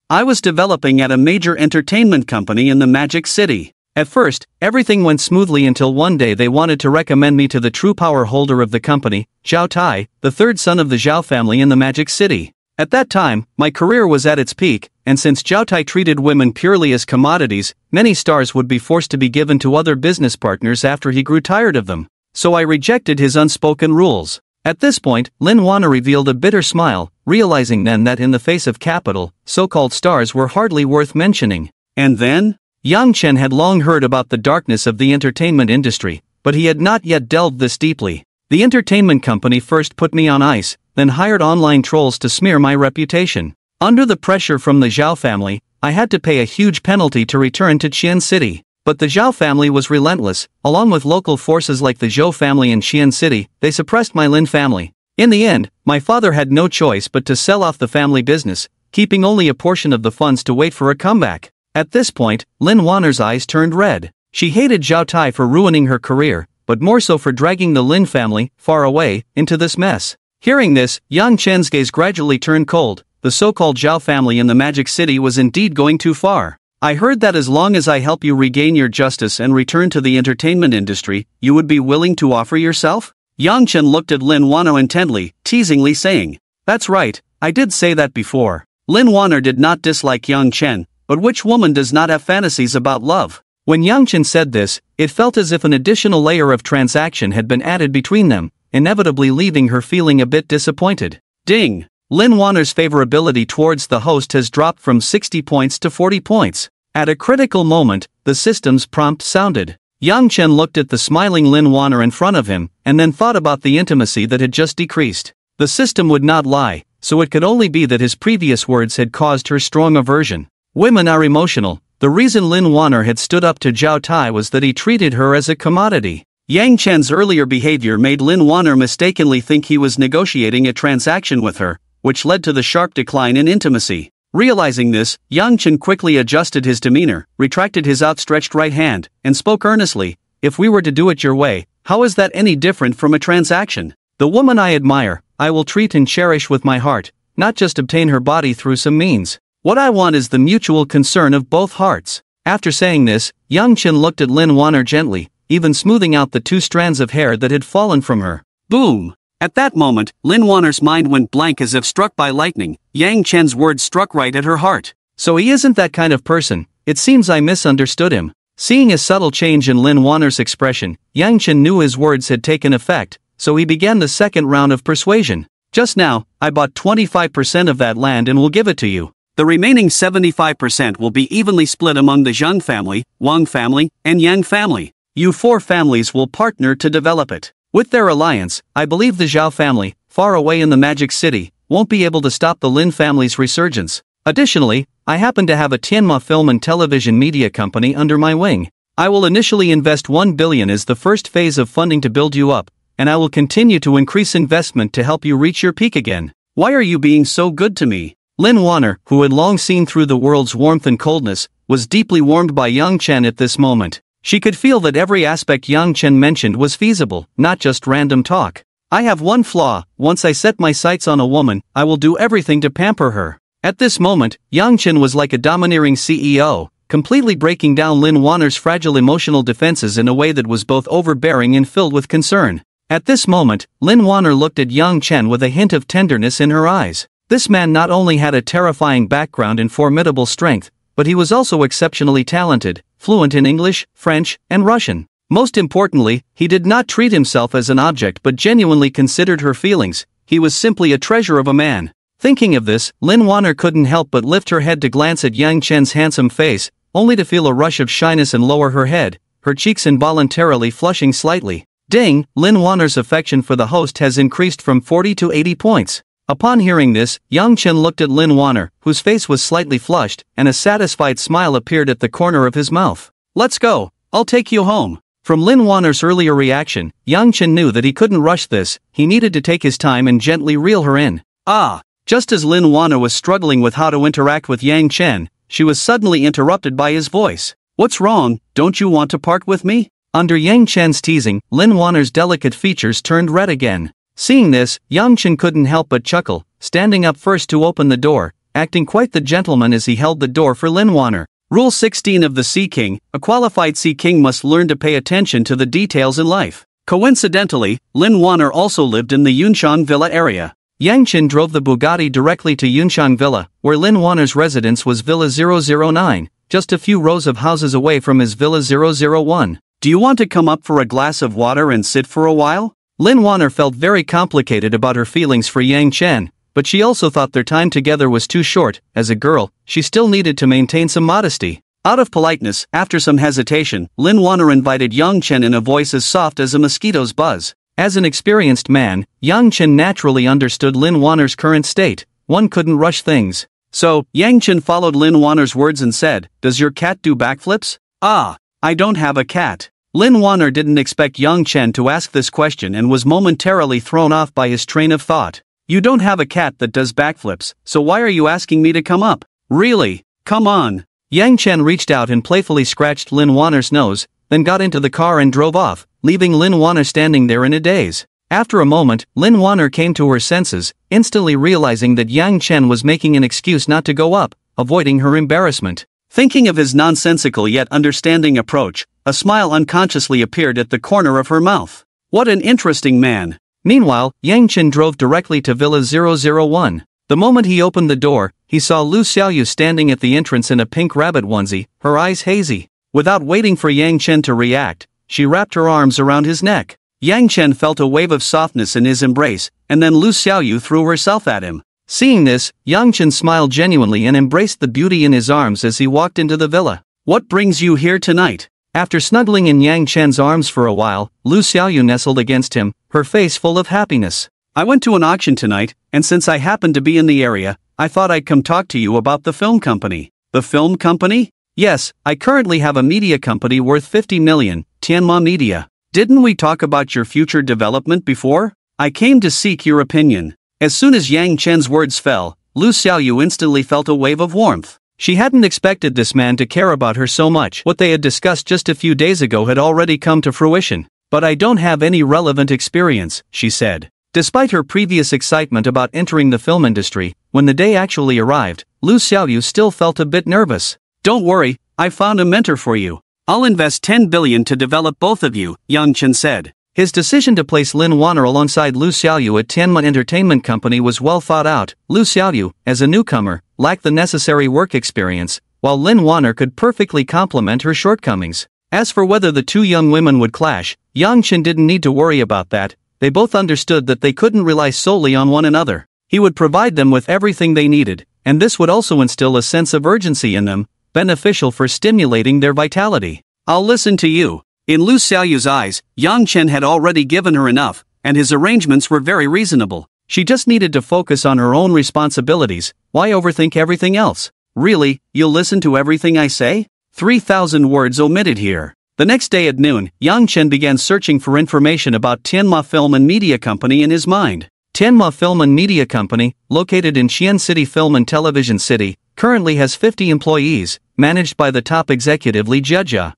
"I was developing at a major entertainment company in the Magic City. At first, everything went smoothly until one day they wanted to recommend me to the true power holder of the company, Zhao Tai, the third son of the Zhao family in the Magic City. At that time, my career was at its peak, and since Zhao Tai treated women purely as commodities, many stars would be forced to be given to other business partners after he grew tired of them. So I rejected his unspoken rules." At this point, Lin Wanner revealed a bitter smile, realizing then that in the face of capital, so-called stars were hardly worth mentioning. "And then?" Yang Chen had long heard about the darkness of the entertainment industry, but he had not yet delved this deeply. "The entertainment company first put me on ice, then hired online trolls to smear my reputation. Under the pressure from the Zhao family, I had to pay a huge penalty to return to Qian City. But the Zhao family was relentless. Along with local forces like the Zhou family in Qian City, they suppressed my Lin family. In the end, my father had no choice but to sell off the family business, keeping only a portion of the funds to wait for a comeback." At this point, Lin Wanner's eyes turned red. She hated Zhao Tai for ruining her career, but more so for dragging the Lin family, far away, into this mess. Hearing this, Yang Chen's gaze gradually turned cold. The so-called Zhao family in the Magic City was indeed going too far. I heard that as long as I help you regain your justice and return to the entertainment industry, you would be willing to offer yourself? Yang Chen looked at Lin Wano intently, teasingly saying, "That's right, I did say that before." Lin Wano did not dislike Yang Chen, but which woman does not have fantasies about love? When Yang Chen said this, it felt as if an additional layer of transaction had been added between them, inevitably leaving her feeling a bit disappointed. Ding! Lin Wano's favorability towards the host has dropped from 60 points to 40 points. At a critical moment, the system's prompt sounded. Yang Chen looked at the smiling Lin Wano in front of him, and then thought about the intimacy that had just decreased. The system would not lie, so it could only be that his previous words had caused her strong aversion. Women are emotional. The reason Lin Wano had stood up to Zhao Tai was that he treated her as a commodity. Yang Chen's earlier behavior made Lin Wano mistakenly think he was negotiating a transaction with her, which led to the sharp decline in intimacy. Realizing this, Yang Chen quickly adjusted his demeanor, retracted his outstretched right hand, and spoke earnestly, "If we were to do it your way, how is that any different from a transaction? The woman I admire, I will treat and cherish with my heart, not just obtain her body through some means. What I want is the mutual concern of both hearts." After saying this, Yang Chen looked at Lin Wano gently, even smoothing out the 2 strands of hair that had fallen from her. Boom! At that moment, Lin Wano's mind went blank as if struck by lightning. Yang Chen's words struck right at her heart. So he isn't that kind of person. It seems I misunderstood him. Seeing a subtle change in Lin Wano's expression, Yang Chen knew his words had taken effect, so he began the second round of persuasion. "Just now, I bought 25% of that land and will give it to you. The remaining 75% will be evenly split among the Zhang family, Wang family, and Yang family. You 4 families will partner to develop it. With their alliance, I believe the Zhao family, far away in the Magic City, won't be able to stop the Lin family's resurgence. Additionally, I happen to have a Tianma film and television media company under my wing. I will initially invest 1 billion as the first phase of funding to build you up, and I will continue to increase investment to help you reach your peak again. Why are you being so good to me?" Lin Wano, who had long seen through the world's warmth and coldness, was deeply warmed by Yang Chen at this moment. She could feel that every aspect Yang Chen mentioned was feasible, not just random talk. "I have one flaw: once I set my sights on a woman, I will do everything to pamper her." At this moment, Yang Chen was like a domineering CEO, completely breaking down Lin Wano's fragile emotional defenses in a way that was both overbearing and filled with concern. At this moment, Lin Wano looked at Yang Chen with a hint of tenderness in her eyes. This man not only had a terrifying background and formidable strength, but he was also exceptionally talented, fluent in English, French, and Russian. Most importantly, he did not treat himself as an object but genuinely considered her feelings. He was simply a treasure of a man. Thinking of this, Lin Wano couldn't help but lift her head to glance at Yang Chen's handsome face, only to feel a rush of shyness and lower her head, her cheeks involuntarily flushing slightly. Ding! Lin Wano's affection for the host has increased from 40 to 80 points. Upon hearing this, Yang Chen looked at Lin Wano, whose face was slightly flushed, and a satisfied smile appeared at the corner of his mouth. "Let's go, I'll take you home." From Lin Wano's earlier reaction, Yang Chen knew that he couldn't rush this, he needed to take his time and gently reel her in. Just as Lin Wano was struggling with how to interact with Yang Chen, she was suddenly interrupted by his voice. "What's wrong, don't you want to part with me?" Under Yang Chen's teasing, Lin Wano's delicate features turned red again. Seeing this, Yang Chen couldn't help but chuckle, standing up first to open the door, acting quite the gentleman as he held the door for Lin Wano. Rule 16 of the Sea King: a qualified Sea King must learn to pay attention to the details in life. Coincidentally, Lin Wano also lived in the Yunchang Villa area. Yang Chen drove the Bugatti directly to Yunchang Villa, where Lin Wano's residence was Villa 009, just a few rows of houses away from his Villa 001. "Do you want to come up for a glass of water and sit for a while?" Lin Wano felt very complicated about her feelings for Yang Chen, but she also thought their time together was too short. As a girl, she still needed to maintain some modesty. Out of politeness, after some hesitation, Lin Wano invited Yang Chen in a voice as soft as a mosquito's buzz. As an experienced man, Yang Chen naturally understood Lin Wano's current state. One couldn't rush things. So, Yang Chen followed Lin Wano's words and said, "Does your cat do backflips?" I don't have a cat." Lin Wano didn't expect Yang Chen to ask this question and was momentarily thrown off by his train of thought. "You don't have a cat that does backflips, so why are you asking me to come up? Really? Come on." Yang Chen reached out and playfully scratched Lin Wano's nose, then got into the car and drove off, leaving Lin Wano standing there in a daze. After a moment, Lin Wano came to her senses, instantly realizing that Yang Chen was making an excuse not to go up, avoiding her embarrassment. Thinking of his nonsensical yet understanding approach, a smile unconsciously appeared at the corner of her mouth. What an interesting man. Meanwhile, Yang Chen drove directly to Villa 001. The moment he opened the door, he saw Lu Xiaoyu standing at the entrance in a pink rabbit onesie, her eyes hazy. Without waiting for Yang Chen to react, she wrapped her arms around his neck. Yang Chen felt a wave of softness in his embrace, and then Lu Xiaoyu threw herself at him. Seeing this, Yang Chen smiled genuinely and embraced the beauty in his arms as he walked into the villa. What brings you here tonight? After snuggling in Yang Chen's arms for a while, Lu Xiaoyu nestled against him, her face full of happiness. I went to an auction tonight, and since I happened to be in the area, I thought I'd come talk to you about the film company. The film company? Yes, I currently have a media company worth 50 million, Tianma Media. Didn't we talk about your future development before? I came to seek your opinion. As soon as Yang Chen's words fell, Lu Xiaoyu instantly felt a wave of warmth. She hadn't expected this man to care about her so much. What they had discussed just a few days ago had already come to fruition. But I don't have any relevant experience, she said. Despite her previous excitement about entering the film industry, when the day actually arrived, Lu Xiaoyu still felt a bit nervous. Don't worry, I found a mentor for you. I'll invest 10 billion to develop both of you, Yang Chen said. His decision to place Lin Wanner alongside Lu Xiaoyu at Tianma Entertainment Company was well thought out. Lu Xiaoyu, as a newcomer, lacked the necessary work experience, while Lin Wanner could perfectly complement her shortcomings. As for whether the two young women would clash, Yang Chen didn't need to worry about that. They both understood that they couldn't rely solely on one another. He would provide them with everything they needed, and this would also instill a sense of urgency in them, beneficial for stimulating their vitality. I'll listen to you. In Lu Xiaoyu's eyes, Yang Chen had already given her enough, and his arrangements were very reasonable. She just needed to focus on her own responsibilities. Why overthink everything else? Really, you'll listen to everything I say? 3,000 words omitted here. The next day at noon, Yang Chen began searching for information about Tianma Film and Media Company in his mind. Tianma Film and Media Company, located in Xi'an City Film and Television City, currently has 50 employees, managed by the top executive Li Jiejia.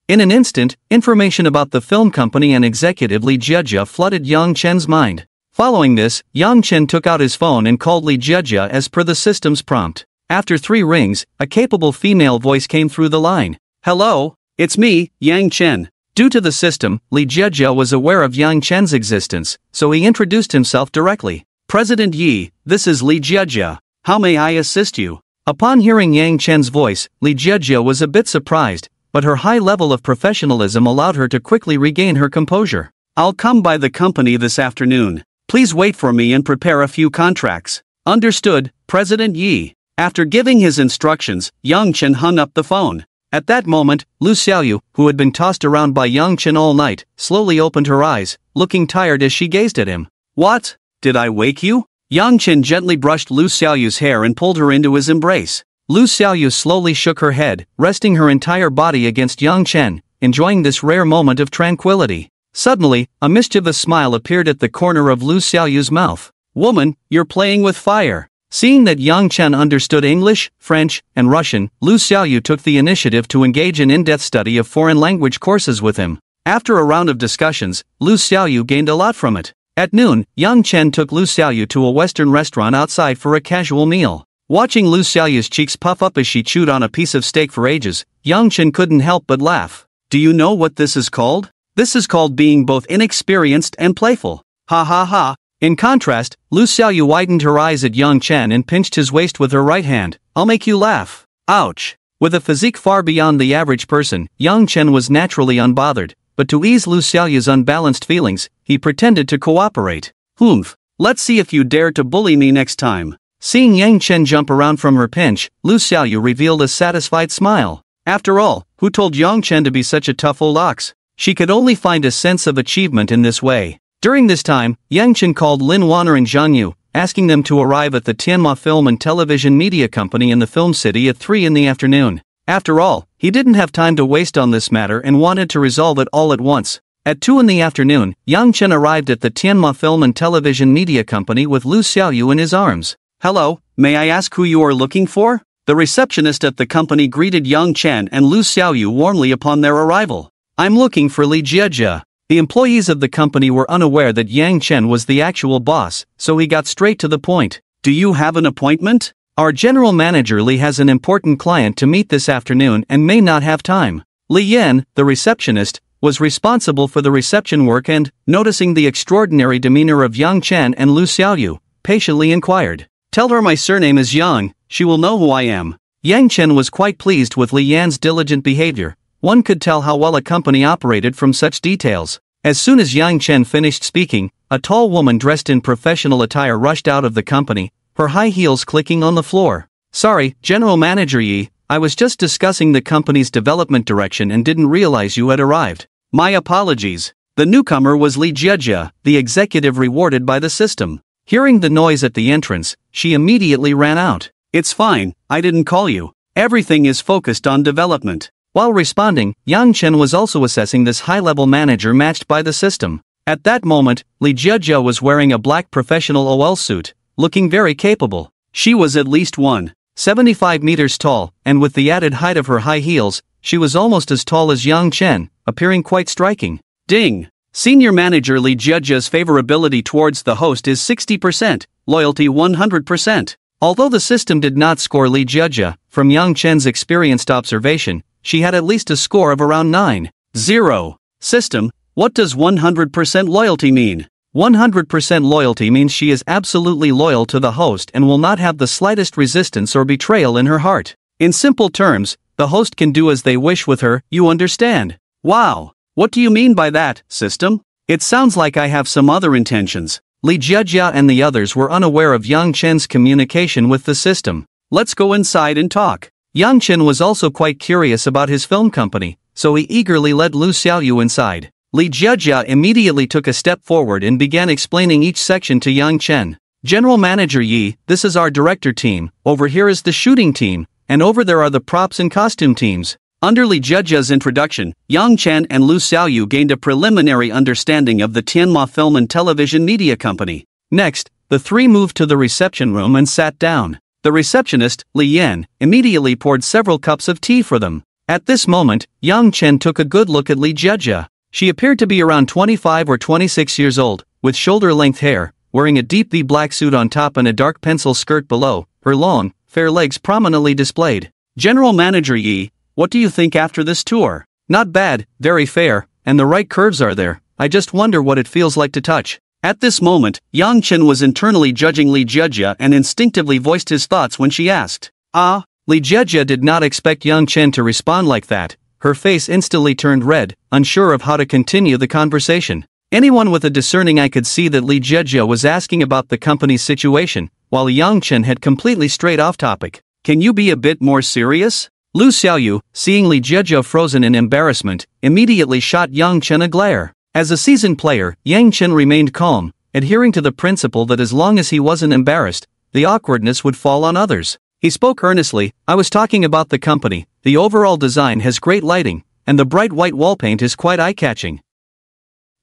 In an instant, information about the film company and executive Li Jiejia flooded Yang Chen's mind. Following this, Yang Chen took out his phone and called Li Jiejia as per the system's prompt. After 3 rings, a capable female voice came through the line. Hello, it's me, Yang Chen. Due to the system, Li Jiejia was aware of Yang Chen's existence, so he introduced himself directly. President Yi, this is Li Jiejia. How may I assist you? Upon hearing Yang Chen's voice, Li Jiejia was a bit surprised, but her high level of professionalism allowed her to quickly regain her composure. I'll come by the company this afternoon. Please wait for me and prepare a few contracts. Understood, President Yi. After giving his instructions, Yang Chen hung up the phone. At that moment, Lu Xiaoyu, who had been tossed around by Yang Chen all night, slowly opened her eyes, looking tired as she gazed at him. What? Did I wake you? Yang Chen gently brushed Lu Xiaoyu's hair and pulled her into his embrace. Lu Xiaoyu slowly shook her head, resting her entire body against Yang Chen, enjoying this rare moment of tranquility. Suddenly, a mischievous smile appeared at the corner of Lu Xiaoyu's mouth. Woman, you're playing with fire. Seeing that Yang Chen understood English, French, and Russian, Lu Xiaoyu took the initiative to engage in in-depth study of foreign language courses with him. After a round of discussions, Lu Xiaoyu gained a lot from it. At noon, Yang Chen took Lu Xiaoyu to a Western restaurant outside for a casual meal. Watching Lu Xiaoyu's cheeks puff up as she chewed on a piece of steak for ages, Yang Chen couldn't help but laugh. Do you know what this is called? This is called being both inexperienced and playful. Ha ha ha. In contrast, Lu Xiaoyu widened her eyes at Yang Chen and pinched his waist with her right hand. I'll make you laugh. Ouch. With a physique far beyond the average person, Yang Chen was naturally unbothered, but to ease Lu Xiaoyu's unbalanced feelings, he pretended to cooperate. Humph. Let's see if you dare to bully me next time. Seeing Yang Chen jump around from her pinch, Lu Xiaoyu revealed a satisfied smile. After all, who told Yang Chen to be such a tough old ox? She could only find a sense of achievement in this way. During this time, Yang Chen called Lin Wanner and Zhang Yu, asking them to arrive at the Tianma Film and Television Media Company in the Film City at 3 in the afternoon. After all, he didn't have time to waste on this matter and wanted to resolve it all at once. At 2 in the afternoon, Yang Chen arrived at the Tianma Film and Television Media Company with Lu Xiaoyu in his arms. Hello, may I ask who you are looking for? The receptionist at the company greeted Yang Chen and Lu Xiaoyu warmly upon their arrival. I'm looking for Li Jiejia. The employees of the company were unaware that Yang Chen was the actual boss, so he got straight to the point. Do you have an appointment? Our general manager Li has an important client to meet this afternoon and may not have time. Li Yan, the receptionist, was responsible for the reception work and, noticing the extraordinary demeanor of Yang Chen and Lu Xiaoyu, patiently inquired. "Tell her my surname is Yang, she will know who I am." Yang Chen was quite pleased with Li Yan's diligent behavior. One could tell how well a company operated from such details. As soon as Yang Chen finished speaking, a tall woman dressed in professional attire rushed out of the company, her high heels clicking on the floor. "Sorry, General Manager Yi, I was just discussing the company's development direction and didn't realize you had arrived. My apologies." The newcomer was Li Jiejia, the executive rewarded by the system. Hearing the noise at the entrance, she immediately ran out. "It's fine, I didn't call you. Everything is focused on development." While responding, Yang Chen was also assessing this high-level manager matched by the system. At that moment, Li Jiejia was wearing a black professional OL suit, looking very capable. She was at least 1.75 meters tall, and with the added height of her high heels, she was almost as tall as Yang Chen, appearing quite striking. Ding! Senior Manager Li Jiejia's favorability towards the host is 60%, loyalty 100%. Although the system did not score Li Jiejia, from Yang Chen's experienced observation, she had at least a score of around 9.0. System, what does 100% loyalty mean? 100% loyalty means she is absolutely loyal to the host and will not have the slightest resistance or betrayal in her heart. In simple terms, the host can do as they wish with her, you understand? Wow! What do you mean by that, system? It sounds like I have some other intentions. Li Jiejia and the others were unaware of Yang Chen's communication with the system. Let's go inside and talk. Yang Chen was also quite curious about his film company, so he eagerly led Lu Xiaoyu inside. Li Jiejia immediately took a step forward and began explaining each section to Yang Chen. "General Manager Yi, this is our director team, over here is the shooting team, and over there are the props and costume teams." Under Li Jiejia's introduction, Yang Chen and Lu Xiaoyu gained a preliminary understanding of the Tianma Film and Television Media Company. Next, the three moved to the reception room and sat down. The receptionist, Li Yan, immediately poured several cups of tea for them. At this moment, Yang Chen took a good look at Li Jiejia. She appeared to be around 25 or 26 years old, with shoulder-length hair, wearing a deep black suit on top and a dark pencil skirt below, her long, fair legs prominently displayed. "General Manager Yi, what do you think after this tour?" "Not bad, very fair, and the right curves are there. I just wonder what it feels like to touch." At this moment, Yang Chen was internally judging Li Jiejia and instinctively voiced his thoughts when she asked. "Ah?" Li Jiejia did not expect Yang Chen to respond like that. Her face instantly turned red, unsure of how to continue the conversation. Anyone with a discerning eye could see that Li Jiejia was asking about the company's situation, while Yang Chen had completely strayed off topic. "Can you be a bit more serious?" Lu Xiaoyu, seeing Li Jiejia frozen in embarrassment, immediately shot Yang Chen a glare. As a seasoned player, Yang Chen remained calm, adhering to the principle that as long as he wasn't embarrassed, the awkwardness would fall on others. He spoke earnestly. "I was talking about the company. The overall design has great lighting, and the bright white wall paint is quite eye-catching.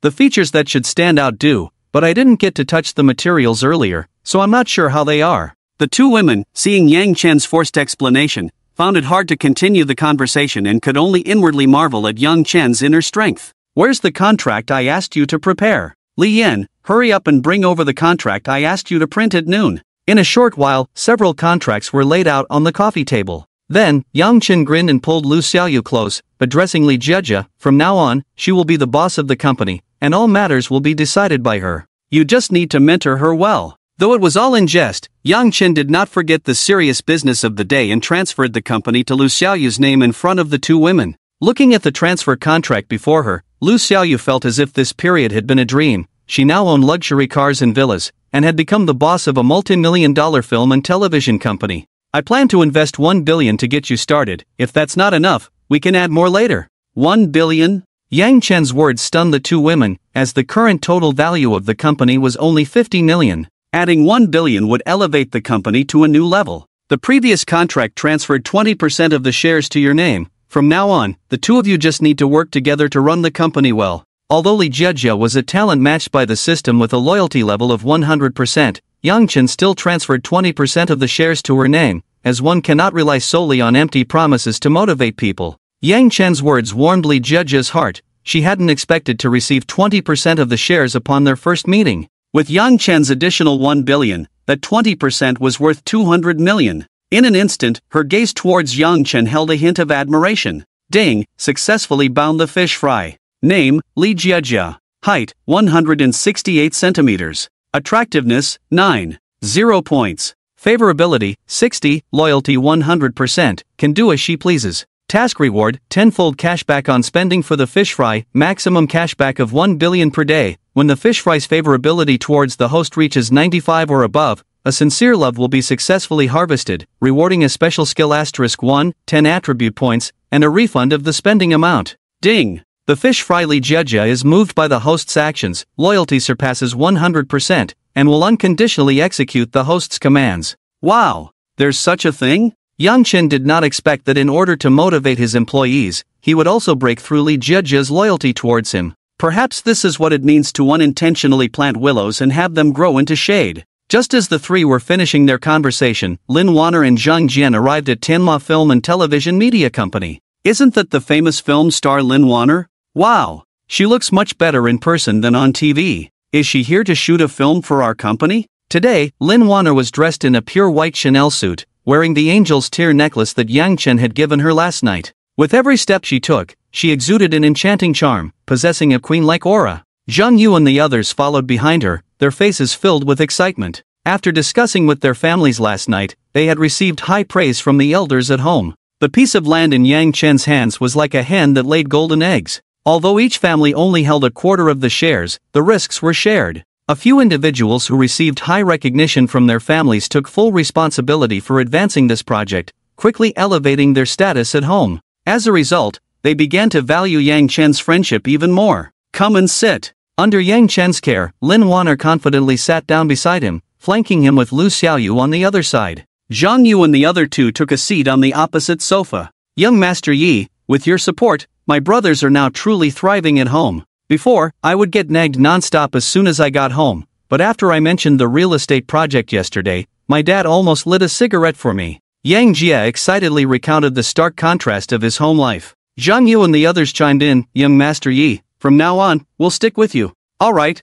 The features that should stand out do, but I didn't get to touch the materials earlier, so I'm not sure how they are." The two women, seeing Yang Chen's forced explanation, found it hard to continue the conversation and could only inwardly marvel at Yang Chen's inner strength. "Where's the contract I asked you to prepare? Li Yan, hurry up and bring over the contract I asked you to print at noon." In a short while, several contracts were laid out on the coffee table. Then, Yang Chen grinned and pulled Lu Xiaoyu close, addressing Li Jiejia. "From now on, she will be the boss of the company, and all matters will be decided by her. You just need to mentor her well." Though it was all in jest, Yang Chen did not forget the serious business of the day and transferred the company to Lu Xiaoyu's name in front of the two women. Looking at the transfer contract before her, Lu Xiaoyu felt as if this period had been a dream. She now owned luxury cars and villas, and had become the boss of a multi-million-dollar film and television company. "I plan to invest 1 billion to get you started. If that's not enough, we can add more later." 1 billion? Yang Chen's words stunned the two women, as the current total value of the company was only 50 million. Adding 1 billion would elevate the company to a new level. The previous contract transferred 20% of the shares to your name. From now on, the two of you just need to work together to run the company well. Although Li Jiejia was a talent matched by the system with a loyalty level of 100%, Yang Chen still transferred 20% of the shares to her name, as one cannot rely solely on empty promises to motivate people. Yang Chen's words warmed Li Jiejia's heart. She hadn't expected to receive 20% of the shares upon their first meeting. With Yang Chen's additional 1 billion, that 20% was worth 200 million. In an instant, her gaze towards Yang Chen held a hint of admiration. Ding, successfully bound the fish fry. Name, Li Jiejia. Height, 168 centimeters. Attractiveness, 9. 0 points. Favorability, 60, loyalty 100%, can do as she pleases. Task reward, tenfold cashback on spending for the fish fry, maximum cashback of 1 billion per day. When the fish fry's favorability towards the host reaches 95 or above, a sincere love will be successfully harvested, rewarding a special skill *1, 10 attribute points, and a refund of the spending amount. Ding! The fish fry Li Jiejia is moved by the host's actions, loyalty surpasses 100%, and will unconditionally execute the host's commands. Wow! There's such a thing? Yang Chen did not expect that in order to motivate his employees, he would also break through Li Jiejia's loyalty towards him. Perhaps this is what it means to unintentionally plant willows and have them grow into shade. Just as the three were finishing their conversation, Lin Wanner and Zhang Jian arrived at Tianma Film and Television Media Company. Isn't that the famous film star Lin Wanner? Wow! She looks much better in person than on TV. Is she here to shoot a film for our company? Today, Lin Wanner was dressed in a pure white Chanel suit, wearing the angel's tear necklace that Yang Chen had given her last night. With every step she took, she exuded an enchanting charm, possessing a queen-like aura. Zhang Yu and the others followed behind her, their faces filled with excitement. After discussing with their families last night, they had received high praise from the elders at home. The piece of land in Yang Chen's hands was like a hen that laid golden eggs. Although each family only held a quarter of the shares, the risks were shared. A few individuals who received high recognition from their families took full responsibility for advancing this project, quickly elevating their status at home. As a result, they began to value Yang Chen's friendship even more. Come and sit. Under Yang Chen's care, Lin Wanner confidently sat down beside him, flanking him with Lu Xiaoyu on the other side. Zhang Yu and the other two took a seat on the opposite sofa. Young Master Yi, with your support, my brothers are now truly thriving at home. Before, I would get nagged non-stop as soon as I got home, but after I mentioned the real estate project yesterday, my dad almost lit a cigarette for me. Yang Jia excitedly recounted the stark contrast of his home life. Zhang Yu and the others chimed in, Young Master Yi, from now on, we'll stick with you. Alright,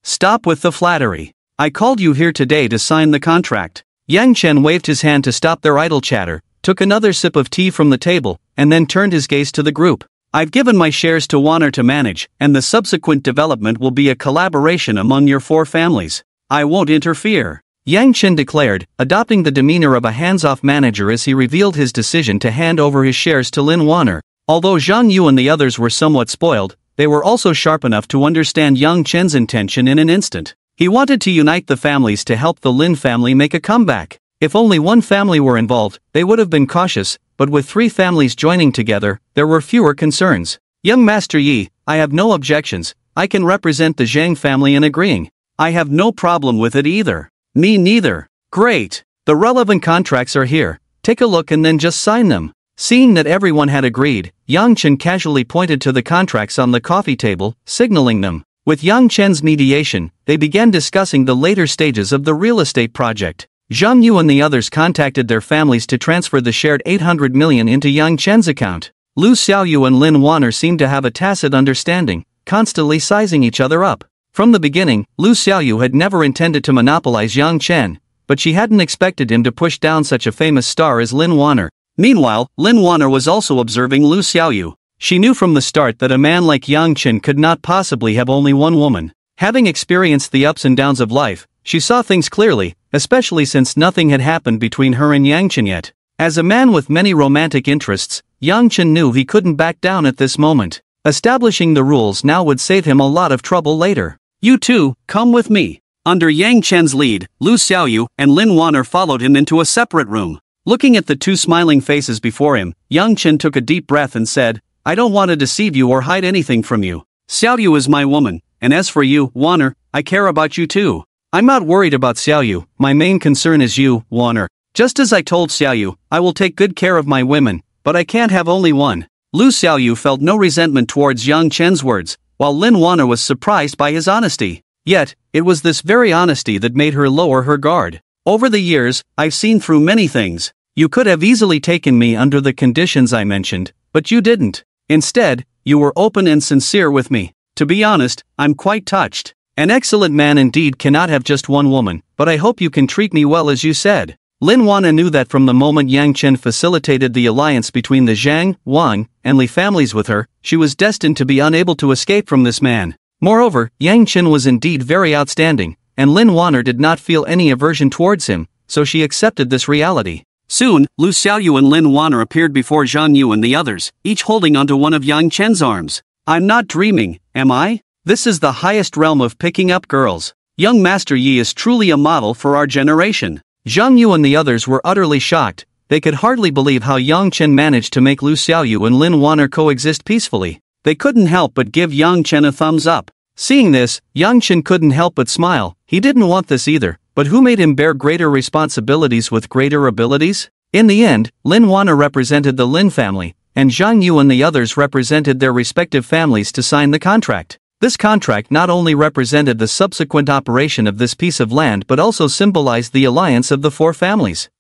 stop with the flattery. I called you here today to sign the contract. Yang Chen waved his hand to stop their idle chatter, took another sip of tea from the table, and then turned his gaze to the group. I've given my shares to Wanner to manage, and the subsequent development will be a collaboration among your four families. I won't interfere. Yang Chen declared, adopting the demeanor of a hands-off manager as he revealed his decision to hand over his shares to Lin Wanner. Although Zhang Yu and the others were somewhat spoiled, they were also sharp enough to understand Yang Chen's intention in an instant. He wanted to unite the families to help the Lin family make a comeback. If only one family were involved, they would have been cautious, but with three families joining together, there were fewer concerns. Young Master Yi, I have no objections. I can represent the Zhang family in agreeing. I have no problem with it either. Me neither. Great. The relevant contracts are here. Take a look and then just sign them. Seeing that everyone had agreed, Yang Chen casually pointed to the contracts on the coffee table, signaling them. With Yang Chen's mediation, they began discussing the later stages of the real estate project. Zhang Yu and the others contacted their families to transfer the shared 800 million into Yang Chen's account. Lu Xiaoyu and Lin Wanner seemed to have a tacit understanding, constantly sizing each other up. From the beginning, Lu Xiaoyu had never intended to monopolize Yang Chen, but she hadn't expected him to push down such a famous star as Lin Wanner. Meanwhile, Lin Wanner was also observing Lu Xiaoyu. She knew from the start that a man like Yang Chen could not possibly have only one woman. Having experienced the ups and downs of life, she saw things clearly, especially since nothing had happened between her and Yang Chen yet. As a man with many romantic interests, Yang Chen knew he couldn't back down at this moment. Establishing the rules now would save him a lot of trouble later. You two, come with me. Under Yang Chen's lead, Lu Xiaoyu and Lin Wanner followed him into a separate room. Looking at the two smiling faces before him, Yang Chen took a deep breath and said, I don't want to deceive you or hide anything from you. Xiaoyu is my woman, and as for you, Wanner, I care about you too. I'm not worried about Xiaoyu, my main concern is you, Wanner. Just as I told Xiaoyu, I will take good care of my women, but I can't have only one. Lu Xiaoyu felt no resentment towards Yang Chen's words, while Lin Wanner was surprised by his honesty. Yet, it was this very honesty that made her lower her guard. Over the years, I've seen through many things. You could have easily taken me under the conditions I mentioned, but you didn't. Instead, you were open and sincere with me. To be honest, I'm quite touched. An excellent man indeed cannot have just one woman, but I hope you can treat me well as you said. Lin Wana knew that from the moment Yang Chen facilitated the alliance between the Zhang, Wang, and Li families with her, she was destined to be unable to escape from this man. Moreover, Yang Chen was indeed very outstanding, and Lin Wana did not feel any aversion towards him, so she accepted this reality. Soon, Lu Xiaoyu and Lin Wana appeared before Zhang Yu and the others, each holding onto one of Yang Chen's arms. I'm not dreaming, am I? This is the highest realm of picking up girls. Young Master Yi is truly a model for our generation. Zhang Yu and the others were utterly shocked. They could hardly believe how Yang Chen managed to make Lu Xiaoyu and Lin Wana coexist peacefully. They couldn't help but give Yang Chen a thumbs up. Seeing this, Yang Chen couldn't help but smile. He didn't want this either, but who made him bear greater responsibilities with greater abilities? In the end, Lin Wana represented the Lin family, and Zhang Yu and the others represented their respective families to sign the contract. This contract not only represented the subsequent operation of this piece of land but also symbolized the alliance of the four families.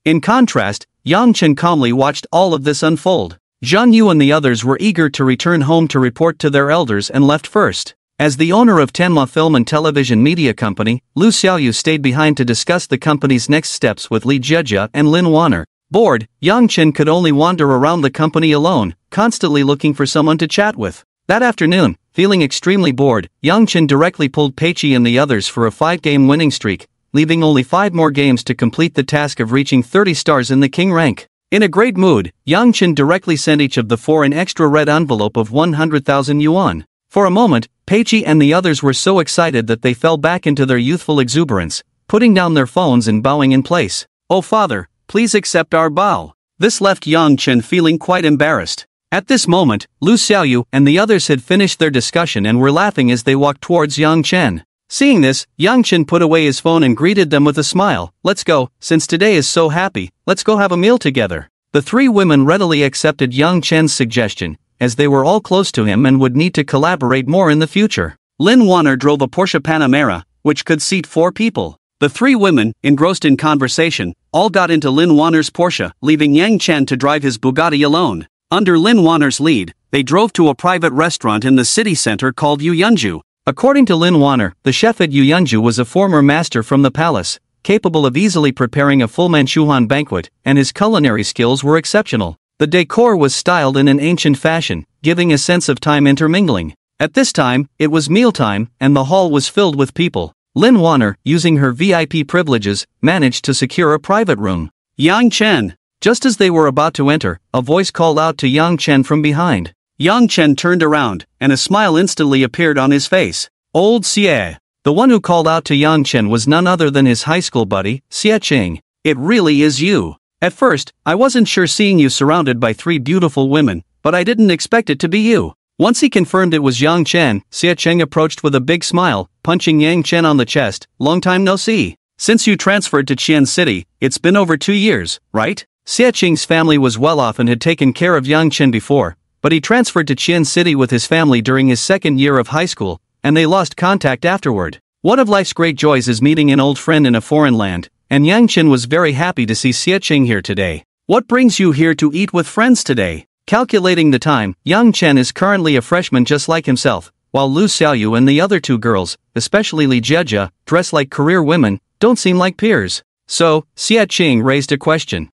In contrast, Yang Chen calmly watched all of this unfold. Zhang Yu and the others were eager to return home to report to their elders and left first. As the owner of Tenma Film and Television Media Company, Lu Xiaoyu stayed behind to discuss the company's next steps with Li Jejia and Lin Wana. Bored, Yang Chen could only wander around the company alone, constantly looking for someone to chat with. That afternoon, feeling extremely bored, Yang Chen directly pulled Peiqi and the others for a 5-game winning streak, leaving only 5 more games to complete the task of reaching 30 stars in the king rank. In a great mood, Yang Chen directly sent each of the 4 an extra red envelope of 100,000 yuan. For a moment, Peiqi and the others were so excited that they fell back into their youthful exuberance, putting down their phones and bowing in place. "Oh father, please accept our bow." This left Yang Chen feeling quite embarrassed. At this moment, Lu Xiaoyu and the others had finished their discussion and were laughing as they walked towards Yang Chen. Seeing this, Yang Chen put away his phone and greeted them with a smile. "Let's go, since today is so happy, let's go have a meal together." The 3 women readily accepted Yang Chen's suggestion, as they were all close to him and would need to collaborate more in the future. Lin Wana drove a Porsche Panamera, which could seat 4 people. The 3 women, engrossed in conversation, all got into Lin Wana's Porsche, leaving Yang Chen to drive his Bugatti alone. Under Lin Wana's lead, they drove to a private restaurant in the city center called Yuyunju. According to Lin Wana, the chef at Yuyunju was a former master from the palace, capable of easily preparing a full Manchuan banquet, and his culinary skills were exceptional. The decor was styled in an ancient fashion, giving a sense of time intermingling. At this time, it was mealtime, and the hall was filled with people. Lin Wana, using her VIP privileges, managed to secure a private room. "Yang Chen." Just as they were about to enter, a voice called out to Yang Chen from behind. Yang Chen turned around, and a smile instantly appeared on his face. Old Xie. The one who called out to Yang Chen was none other than his high school buddy, Xie Qing. "It really is you. At first, I wasn't sure seeing you surrounded by 3 beautiful women, but I didn't expect it to be you." Once he confirmed it was Yang Chen, Xie Qing approached with a big smile, punching Yang Chen on the chest. "Long time no see. Since you transferred to Qian City, it's been over 2 years, right?" Xie Qing's family was well off and had taken care of Yang Chen before, but he transferred to Qian City with his family during his 2nd year of high school, and they lost contact afterward. One of life's great joys is meeting an old friend in a foreign land, and Yang Chen was very happy to see Xie Qing here today. "What brings you here to eat with friends today?" Calculating the time, Yang Chen is currently a freshman just like himself, while Lu Xiaoyu and the other 2 girls, especially Li Jejia, dressed like career women, don't seem like peers. So, Xie Qing raised a question.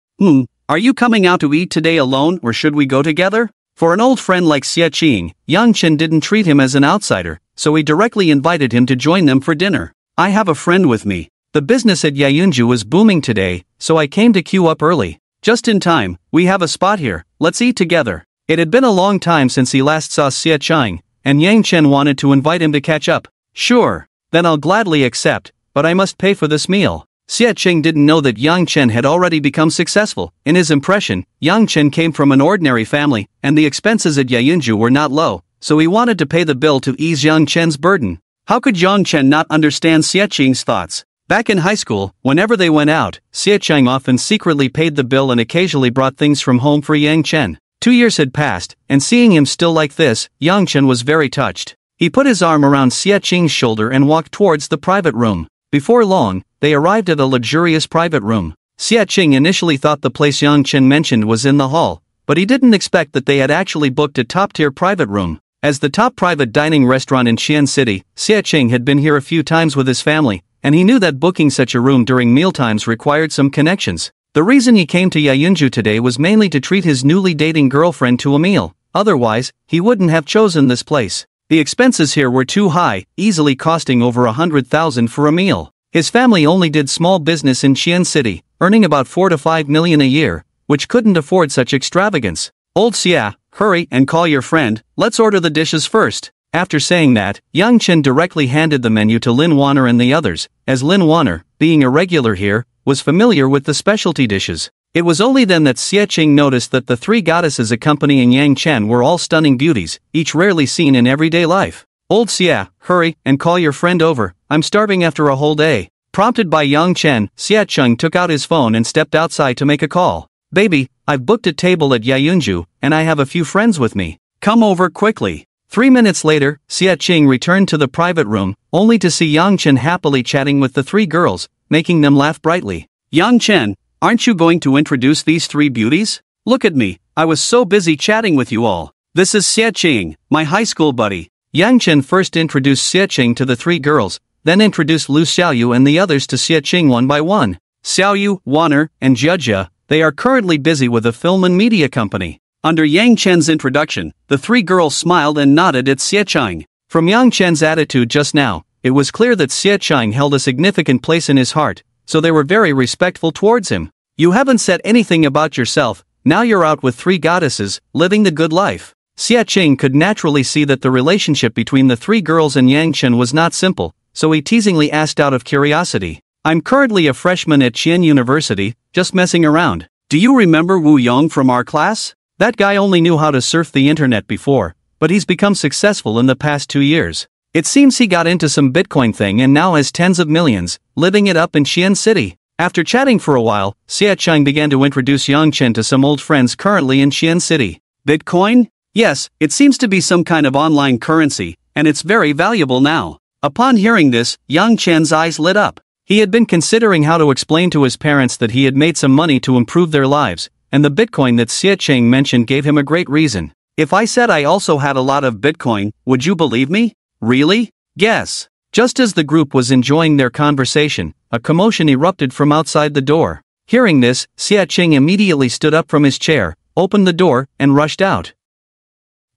Are you coming out to eat today alone or should we go together?" For an old friend like Xie Qing, Yang Chen didn't treat him as an outsider, so he directly invited him to join them for dinner. "I have a friend with me. The business at Yuyunju was booming today, so I came to queue up early. Just in time, we have a spot here, let's eat together." It had been a long time since he last saw Xie Qing, and Yang Chen wanted to invite him to catch up. "Sure, then I'll gladly accept, but I must pay for this meal." Xie Qing didn't know that Yang Chen had already become successful. In his impression, Yang Chen came from an ordinary family, and the expenses at Yuyunju were not low, so he wanted to pay the bill to ease Yang Chen's burden. How could Yang Chen not understand Xie Qing's thoughts? Back in high school, whenever they went out, Xie Qing often secretly paid the bill and occasionally brought things from home for Yang Chen. 2 years had passed, and seeing him still like this, Yang Chen was very touched. He put his arm around Xie Qing's shoulder and walked towards the private room. Before long, they arrived at a luxurious private room. Xie Qing initially thought the place Yang Chen mentioned was in the hall, but he didn't expect that they had actually booked a top-tier private room. As the top private dining restaurant in Xi'an City, Xie Qing had been here a few times with his family, and he knew that booking such a room during mealtimes required some connections. The reason he came to Yaoyunju today was mainly to treat his newly dating girlfriend to a meal, otherwise, he wouldn't have chosen this place. The expenses here were too high, easily costing over 100,000 for a meal. His family only did small business in Xi'an City, earning about 4 to 5 million a year, which couldn't afford such extravagance. Old Xia, hurry and call your friend, let's order the dishes first. After saying that, Yang Chen directly handed the menu to Lin Wanner and the others, as Lin Wanner, being a regular here, was familiar with the specialty dishes. It was only then that Xie Qing noticed that the three goddesses accompanying Yang Chen were all stunning beauties, each rarely seen in everyday life. Old Xia, hurry and call your friend over, I'm starving after a whole day. Prompted by Yang Chen, Xie Qing took out his phone and stepped outside to make a call. Baby, I've booked a table at Yaoyunju, and I have a few friends with me. Come over quickly. 3 minutes later, Xie Qing returned to the private room, only to see Yang Chen happily chatting with the three girls, making them laugh brightly. Yang Chen, aren't you going to introduce these three beauties? Look at me, I was so busy chatting with you all. This is Xie Qing, my high school buddy. Yang Chen first introduced Xie Qing to the three girls, then introduced Lu Xiaoyu and the others to Xie Qing one by one. Xiaoyu, Wanner, and Jia, they are currently busy with a film and media company. Under Yang Chen's introduction, the three girls smiled and nodded at Xie Qing. From Yang Chen's attitude just now, it was clear that Xie Qing held a significant place in his heart, so they were very respectful towards him. You haven't said anything about yourself, now you're out with three goddesses, living the good life. Xie Qing could naturally see that the relationship between the three girls and Yang Chen was not simple, so he teasingly asked out of curiosity. I'm currently a freshman at Xi'an University, just messing around. Do you remember Wu Yong from our class? That guy only knew how to surf the internet before, but he's become successful in the past 2 years. It seems he got into some Bitcoin thing and now has tens of millions, living it up in Xi'an City. After chatting for a while, Xie Qing began to introduce Yang Chen to some old friends currently in Xi'an City. Bitcoin? Yes, it seems to be some kind of online currency, and it's very valuable now. Upon hearing this, Yang Chen's eyes lit up. He had been considering how to explain to his parents that he had made some money to improve their lives, and the Bitcoin that Xie Qing mentioned gave him a great reason. If I said I also had a lot of Bitcoin, would you believe me? Really? Yes. Just as the group was enjoying their conversation, a commotion erupted from outside the door. Hearing this, Xie Qing immediately stood up from his chair, opened the door, and rushed out.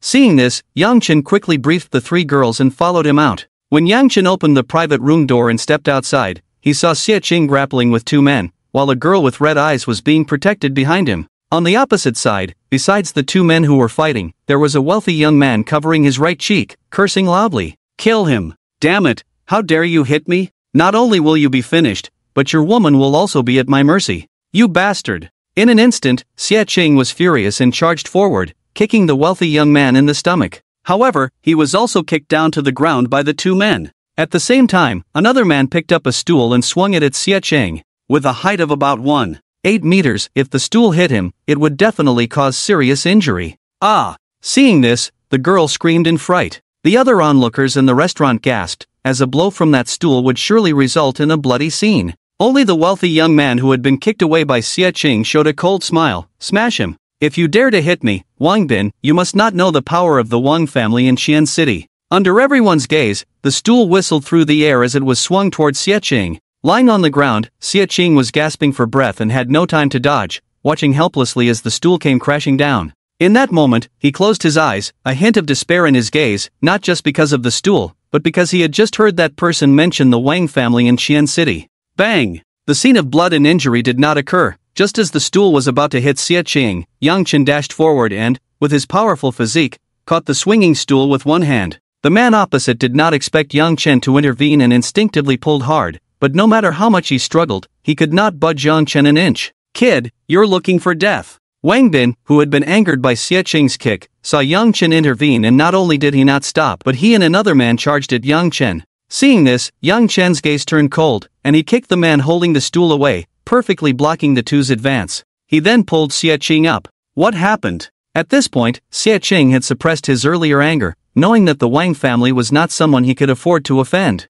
Seeing this, Yang Chen quickly briefed the three girls and followed him out. When Yang Chen opened the private room door and stepped outside, he saw Xie Qing grappling with two men, while a girl with red eyes was being protected behind him. On the opposite side, besides the two men who were fighting, there was a wealthy young man covering his right cheek, cursing loudly. Kill him! Damn it! How dare you hit me? Not only will you be finished, but your woman will also be at my mercy. You bastard! In an instant, Xie Qing was furious and charged forward, kicking the wealthy young man in the stomach. However, he was also kicked down to the ground by the two men. At the same time, another man picked up a stool and swung it at Xie Qing. With a height of about 1.8 meters, if the stool hit him, it would definitely cause serious injury. Ah! Seeing this, the girl screamed in fright. The other onlookers in the restaurant gasped, as a blow from that stool would surely result in a bloody scene. Only the wealthy young man who had been kicked away by Xie Qing showed a cold smile. Smash him! If you dare to hit me, Wang Bin, you must not know the power of the Wang family in Xi'an City. Under everyone's gaze, the stool whistled through the air as it was swung towards Xie Qing. Lying on the ground, Xie Qing was gasping for breath and had no time to dodge, watching helplessly as the stool came crashing down. In that moment, he closed his eyes, a hint of despair in his gaze, not just because of the stool, but because he had just heard that person mention the Wang family in Xi'an City. Bang! The scene of blood and injury did not occur. Just as the stool was about to hit Xie Qing, Yang Chen dashed forward and, with his powerful physique, caught the swinging stool with one hand. The man opposite did not expect Yang Chen to intervene and instinctively pulled hard, but no matter how much he struggled, he could not budge Yang Chen an inch. Kid, you're looking for death. Wang Bin, who had been angered by Xie Qing's kick, saw Yang Chen intervene, and not only did he not stop, but he and another man charged at Yang Chen. Seeing this, Yang Chen's gaze turned cold, and he kicked the man holding the stool away, perfectly blocking the two's advance. He then pulled Xie Qing up. What happened? At this point, Xie Qing had suppressed his earlier anger, knowing that the Wang family was not someone he could afford to offend.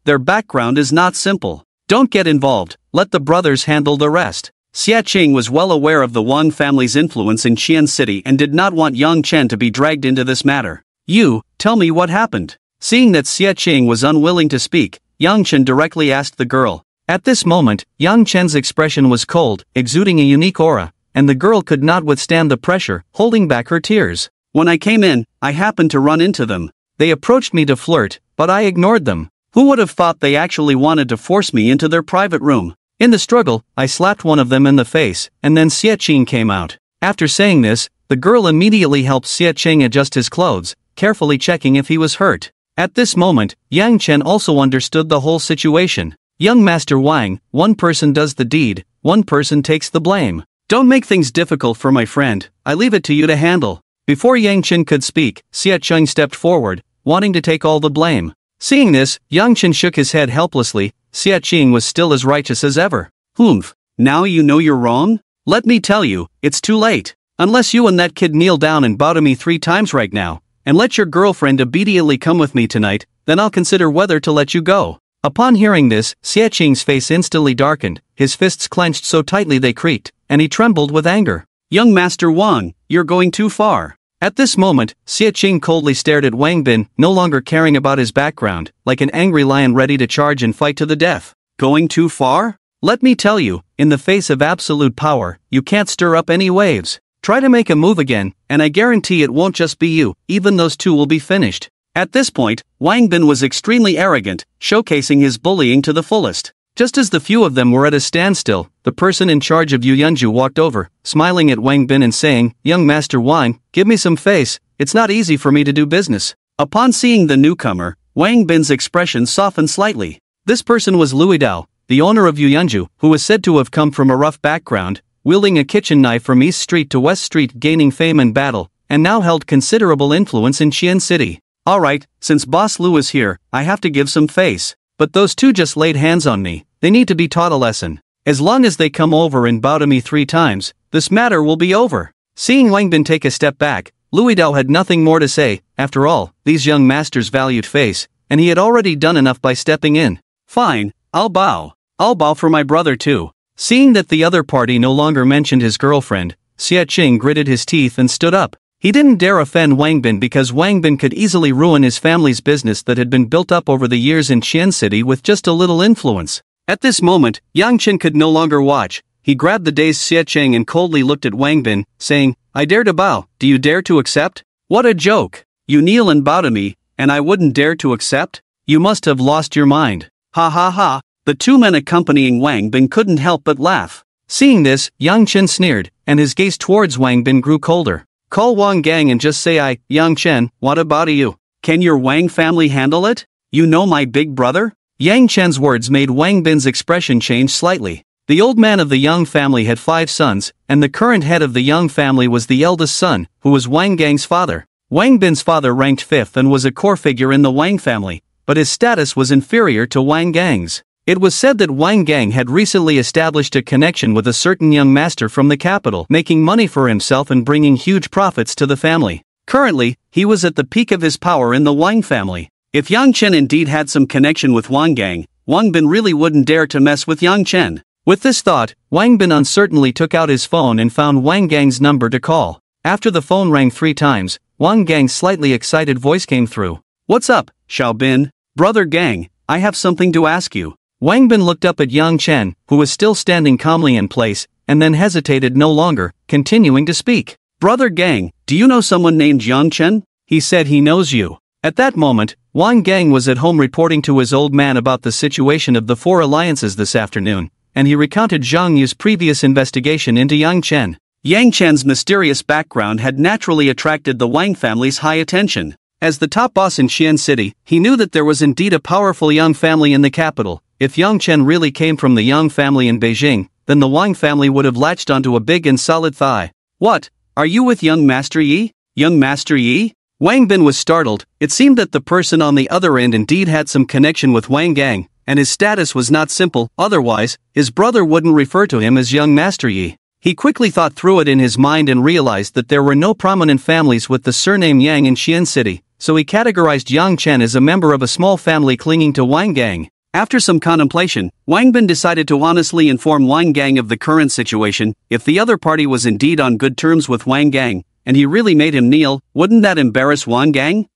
Their background is not simple. Don't get involved, let the brothers handle the rest. Xie Qing was well aware of the Wang family's influence in Xi'an City and did not want Yang Chen to be dragged into this matter. You, tell me what happened. Seeing that Xie Qing was unwilling to speak, Yang Chen directly asked the girl. At this moment, Yang Chen's expression was cold, exuding a unique aura, and the girl could not withstand the pressure, holding back her tears. When I came in, I happened to run into them. They approached me to flirt, but I ignored them. Who would have thought they actually wanted to force me into their private room? In the struggle, I slapped one of them in the face, and then Xie Qing came out. After saying this, the girl immediately helped Xie Qing adjust his clothes, carefully checking if he was hurt. At this moment, Yang Chen also understood the whole situation. Young Master Wang, one person does the deed, one person takes the blame. Don't make things difficult for my friend, I leave it to you to handle. Before Yang Chen could speak, Xie Qing stepped forward, wanting to take all the blame. Seeing this, Yang Chen shook his head helplessly. Xie Qing was still as righteous as ever. Humph, now you know you're wrong? Let me tell you, it's too late. Unless you and that kid kneel down and bow to me 3 times right now, and let your girlfriend immediately come with me tonight, then I'll consider whether to let you go. Upon hearing this, Xie Qing's face instantly darkened, his fists clenched so tightly they creaked, and he trembled with anger. Young Master Wang, you're going too far. At this moment, Xie Qing coldly stared at Wang Bin, no longer caring about his background, like an angry lion ready to charge and fight to the death. Going too far? Let me tell you, in the face of absolute power, you can't stir up any waves. Try to make a move again, and I guarantee it won't just be you, even those 2 will be finished. At this point, Wang Bin was extremely arrogant, showcasing his bullying to the fullest. Just as the few of them were at a standstill, the person in charge of Yu Yunju walked over, smiling at Wang Bin and saying, Young Master Wang, give me some face, it's not easy for me to do business. Upon seeing the newcomer, Wang Bin's expression softened slightly. This person was Lui Dao, the owner of Yu Yunju, who was said to have come from a rough background, wielding a kitchen knife from East Street to West Street, gaining fame and battle, and now held considerable influence in Qian City. Alright, since Boss Lu is here, I have to give some face. But those 2 just laid hands on me, they need to be taught a lesson. As long as they come over and bow to me 3 times, this matter will be over. Seeing Wang Bin take a step back, Lui Dao had nothing more to say. After all, these young masters valued face, and he had already done enough by stepping in. Fine, I'll bow. I'll bow for my brother too. Seeing that the other party no longer mentioned his girlfriend, Xie Qing gritted his teeth and stood up. He didn't dare offend Wang Bin because Wang Bin could easily ruin his family's business that had been built up over the years in Qian City with just a little influence. At this moment, Yang Chen could no longer watch. He grabbed the dazed Xie Qing and coldly looked at Wang Bin, saying, I dare to bow, do you dare to accept? What a joke! You kneel and bow to me, and I wouldn't dare to accept? You must have lost your mind. Ha ha ha! The 2 men accompanying Wang Bin couldn't help but laugh. Seeing this, Yang Chen sneered, and his gaze towards Wang Bin grew colder. Call Wang Gang and just say Yang Chen, what about you? Can your Wang family handle it? You know my big brother? Yang Chen's words made Wang Bin's expression change slightly. The old man of the Yang family had 5 sons, and the current head of the Yang family was the eldest son, who was Wang Gang's father. Wang Bin's father ranked 5th and was a core figure in the Wang family, but his status was inferior to Wang Gang's. It was said that Wang Gang had recently established a connection with a certain young master from the capital, making money for himself and bringing huge profits to the family. Currently, he was at the peak of his power in the Wang family. If Yang Chen indeed had some connection with Wang Gang, Wang Bin really wouldn't dare to mess with Yang Chen. With this thought, Wang Bin uncertainly took out his phone and found Wang Gang's number to call. After the phone rang 3 times, Wang Gang's slightly excited voice came through. What's up, Xiao Bin? Brother Gang, I have something to ask you. Wang Bin looked up at Yang Chen, who was still standing calmly in place, and then hesitated no longer, continuing to speak. Brother Gang, do you know someone named Yang Chen? He said he knows you. At that moment, Wang Gang was at home reporting to his old man about the situation of the 4 alliances this afternoon, and he recounted Zhang Yu's previous investigation into Yang Chen. Yang Chen's mysterious background had naturally attracted the Wang family's high attention. As the top boss in Qian City, he knew that there was indeed a powerful Yang family in the capital. If Yang Chen really came from the Yang family in Beijing, then the Wang family would have latched onto a big and solid thigh. What? Are you with young Master Yi? Young Master Yi? Wang Bin was startled. It seemed that the person on the other end indeed had some connection with Wang Gang, and his status was not simple, otherwise, his brother wouldn't refer to him as young Master Yi. He quickly thought through it in his mind and realized that there were no prominent families with the surname Yang in Qian City, so he categorized Yang Chen as a member of a small family clinging to Wang Gang. After some contemplation, Wang Bin decided to honestly inform Wang Gang of the current situation. If the other party was indeed on good terms with Wang Gang, and he really made him kneel, wouldn't that embarrass Wang Gang?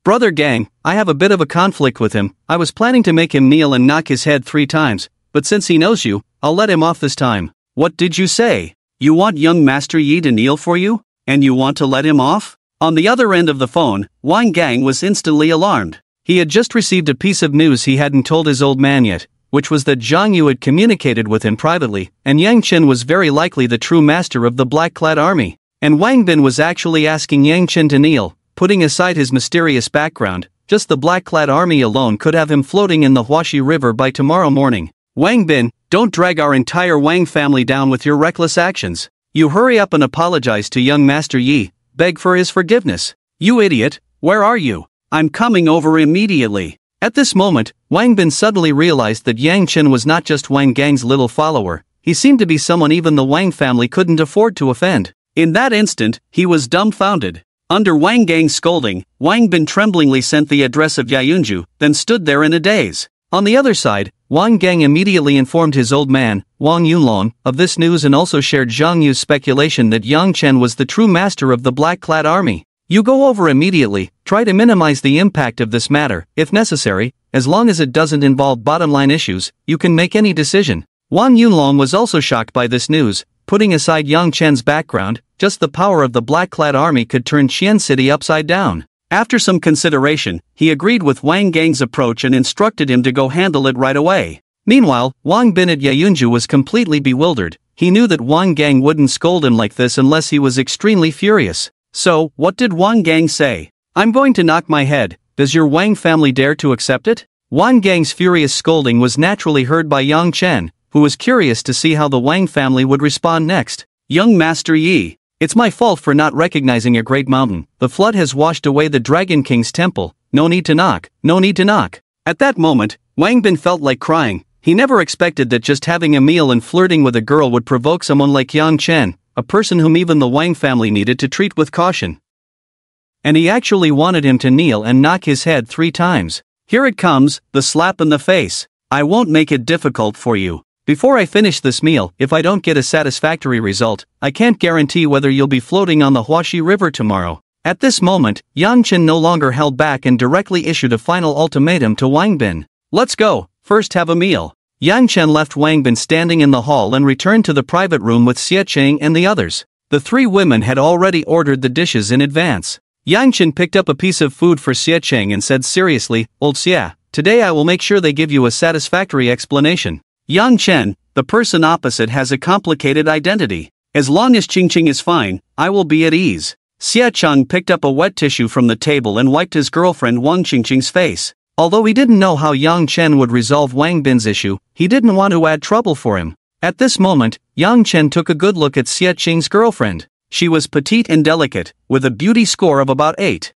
Brother Gang, I have a bit of a conflict with him. I was planning to make him kneel and knock his head 3 times, but since he knows you, I'll let him off this time. What did you say? You want young Master Yi to kneel for you? And you want to let him off? On the other end of the phone, Wang Gang was instantly alarmed. He had just received a piece of news he hadn't told his old man yet, which was that Zhang Yu had communicated with him privately, and Yang Chen was very likely the true master of the black-clad army. And Wang Bin was actually asking Yang Chen to kneel, putting aside his mysterious background. Just the black-clad army alone could have him floating in the Huaxi River by tomorrow morning. Wang Bin, don't drag our entire Wang family down with your reckless actions. You hurry up and apologize to young Master Yi, beg for his forgiveness. You idiot, where are you? I'm coming over immediately. At this moment, Wang Bin suddenly realized that Yang Chen was not just Wang Gang's little follower, he seemed to be someone even the Wang family couldn't afford to offend. In that instant, he was dumbfounded. Under Wang Gang's scolding, Wang Bin tremblingly sent the address of Yayunju, then stood there in a daze. On the other side, Wang Gang immediately informed his old man, Wang Yunlong, of this news and also shared Zhang Yu's speculation that Yang Chen was the true master of the black-clad army. You go over immediately, try to minimize the impact of this matter, if necessary, as long as it doesn't involve bottom-line issues, you can make any decision. Wang Yunlong was also shocked by this news. Putting aside Yang Chen's background, just the power of the black-clad army could turn Qian City upside down. After some consideration, he agreed with Wang Gang's approach and instructed him to go handle it right away. Meanwhile, Wang Bin at Yayunju was completely bewildered. He knew that Wang Gang wouldn't scold him like this unless he was extremely furious. So, what did Wang Gang say? I'm going to knock my head. Does your Wang family dare to accept it? Wang Gang's furious scolding was naturally heard by Yang Chen, who was curious to see how the Wang family would respond next. Young Master Yi, it's my fault for not recognizing a great mountain. The flood has washed away the Dragon King's temple. No need to knock, no need to knock. At that moment, Wang Bin felt like crying. He never expected that just having a meal and flirting with a girl would provoke someone like Yang Chen, a person whom even the Wang family needed to treat with caution. And he actually wanted him to kneel and knock his head 3 times. Here it comes, the slap in the face. I won't make it difficult for you. Before I finish this meal, if I don't get a satisfactory result, I can't guarantee whether you'll be floating on the Huaxi River tomorrow. At this moment, Yang Chen no longer held back and directly issued a final ultimatum to Wang Bin. Let's go, first have a meal. Yang Chen left Wang Bin standing in the hall and returned to the private room with Xie Cheng and the others. The 3 women had already ordered the dishes in advance. Yang Chen picked up a piece of food for Xie Cheng and said seriously, Old Xie, today I will make sure they give you a satisfactory explanation. Yang Chen, the person opposite has a complicated identity. As long as Qingqing is fine, I will be at ease. Xie Cheng picked up a wet tissue from the table and wiped his girlfriend Wang Qingqing's face. Although he didn't know how Yang Chen would resolve Wang Bin's issue, he didn't want to add trouble for him. At this moment, Yang Chen took a good look at Xie Cheng's girlfriend. She was petite and delicate, with a beauty score of about 8.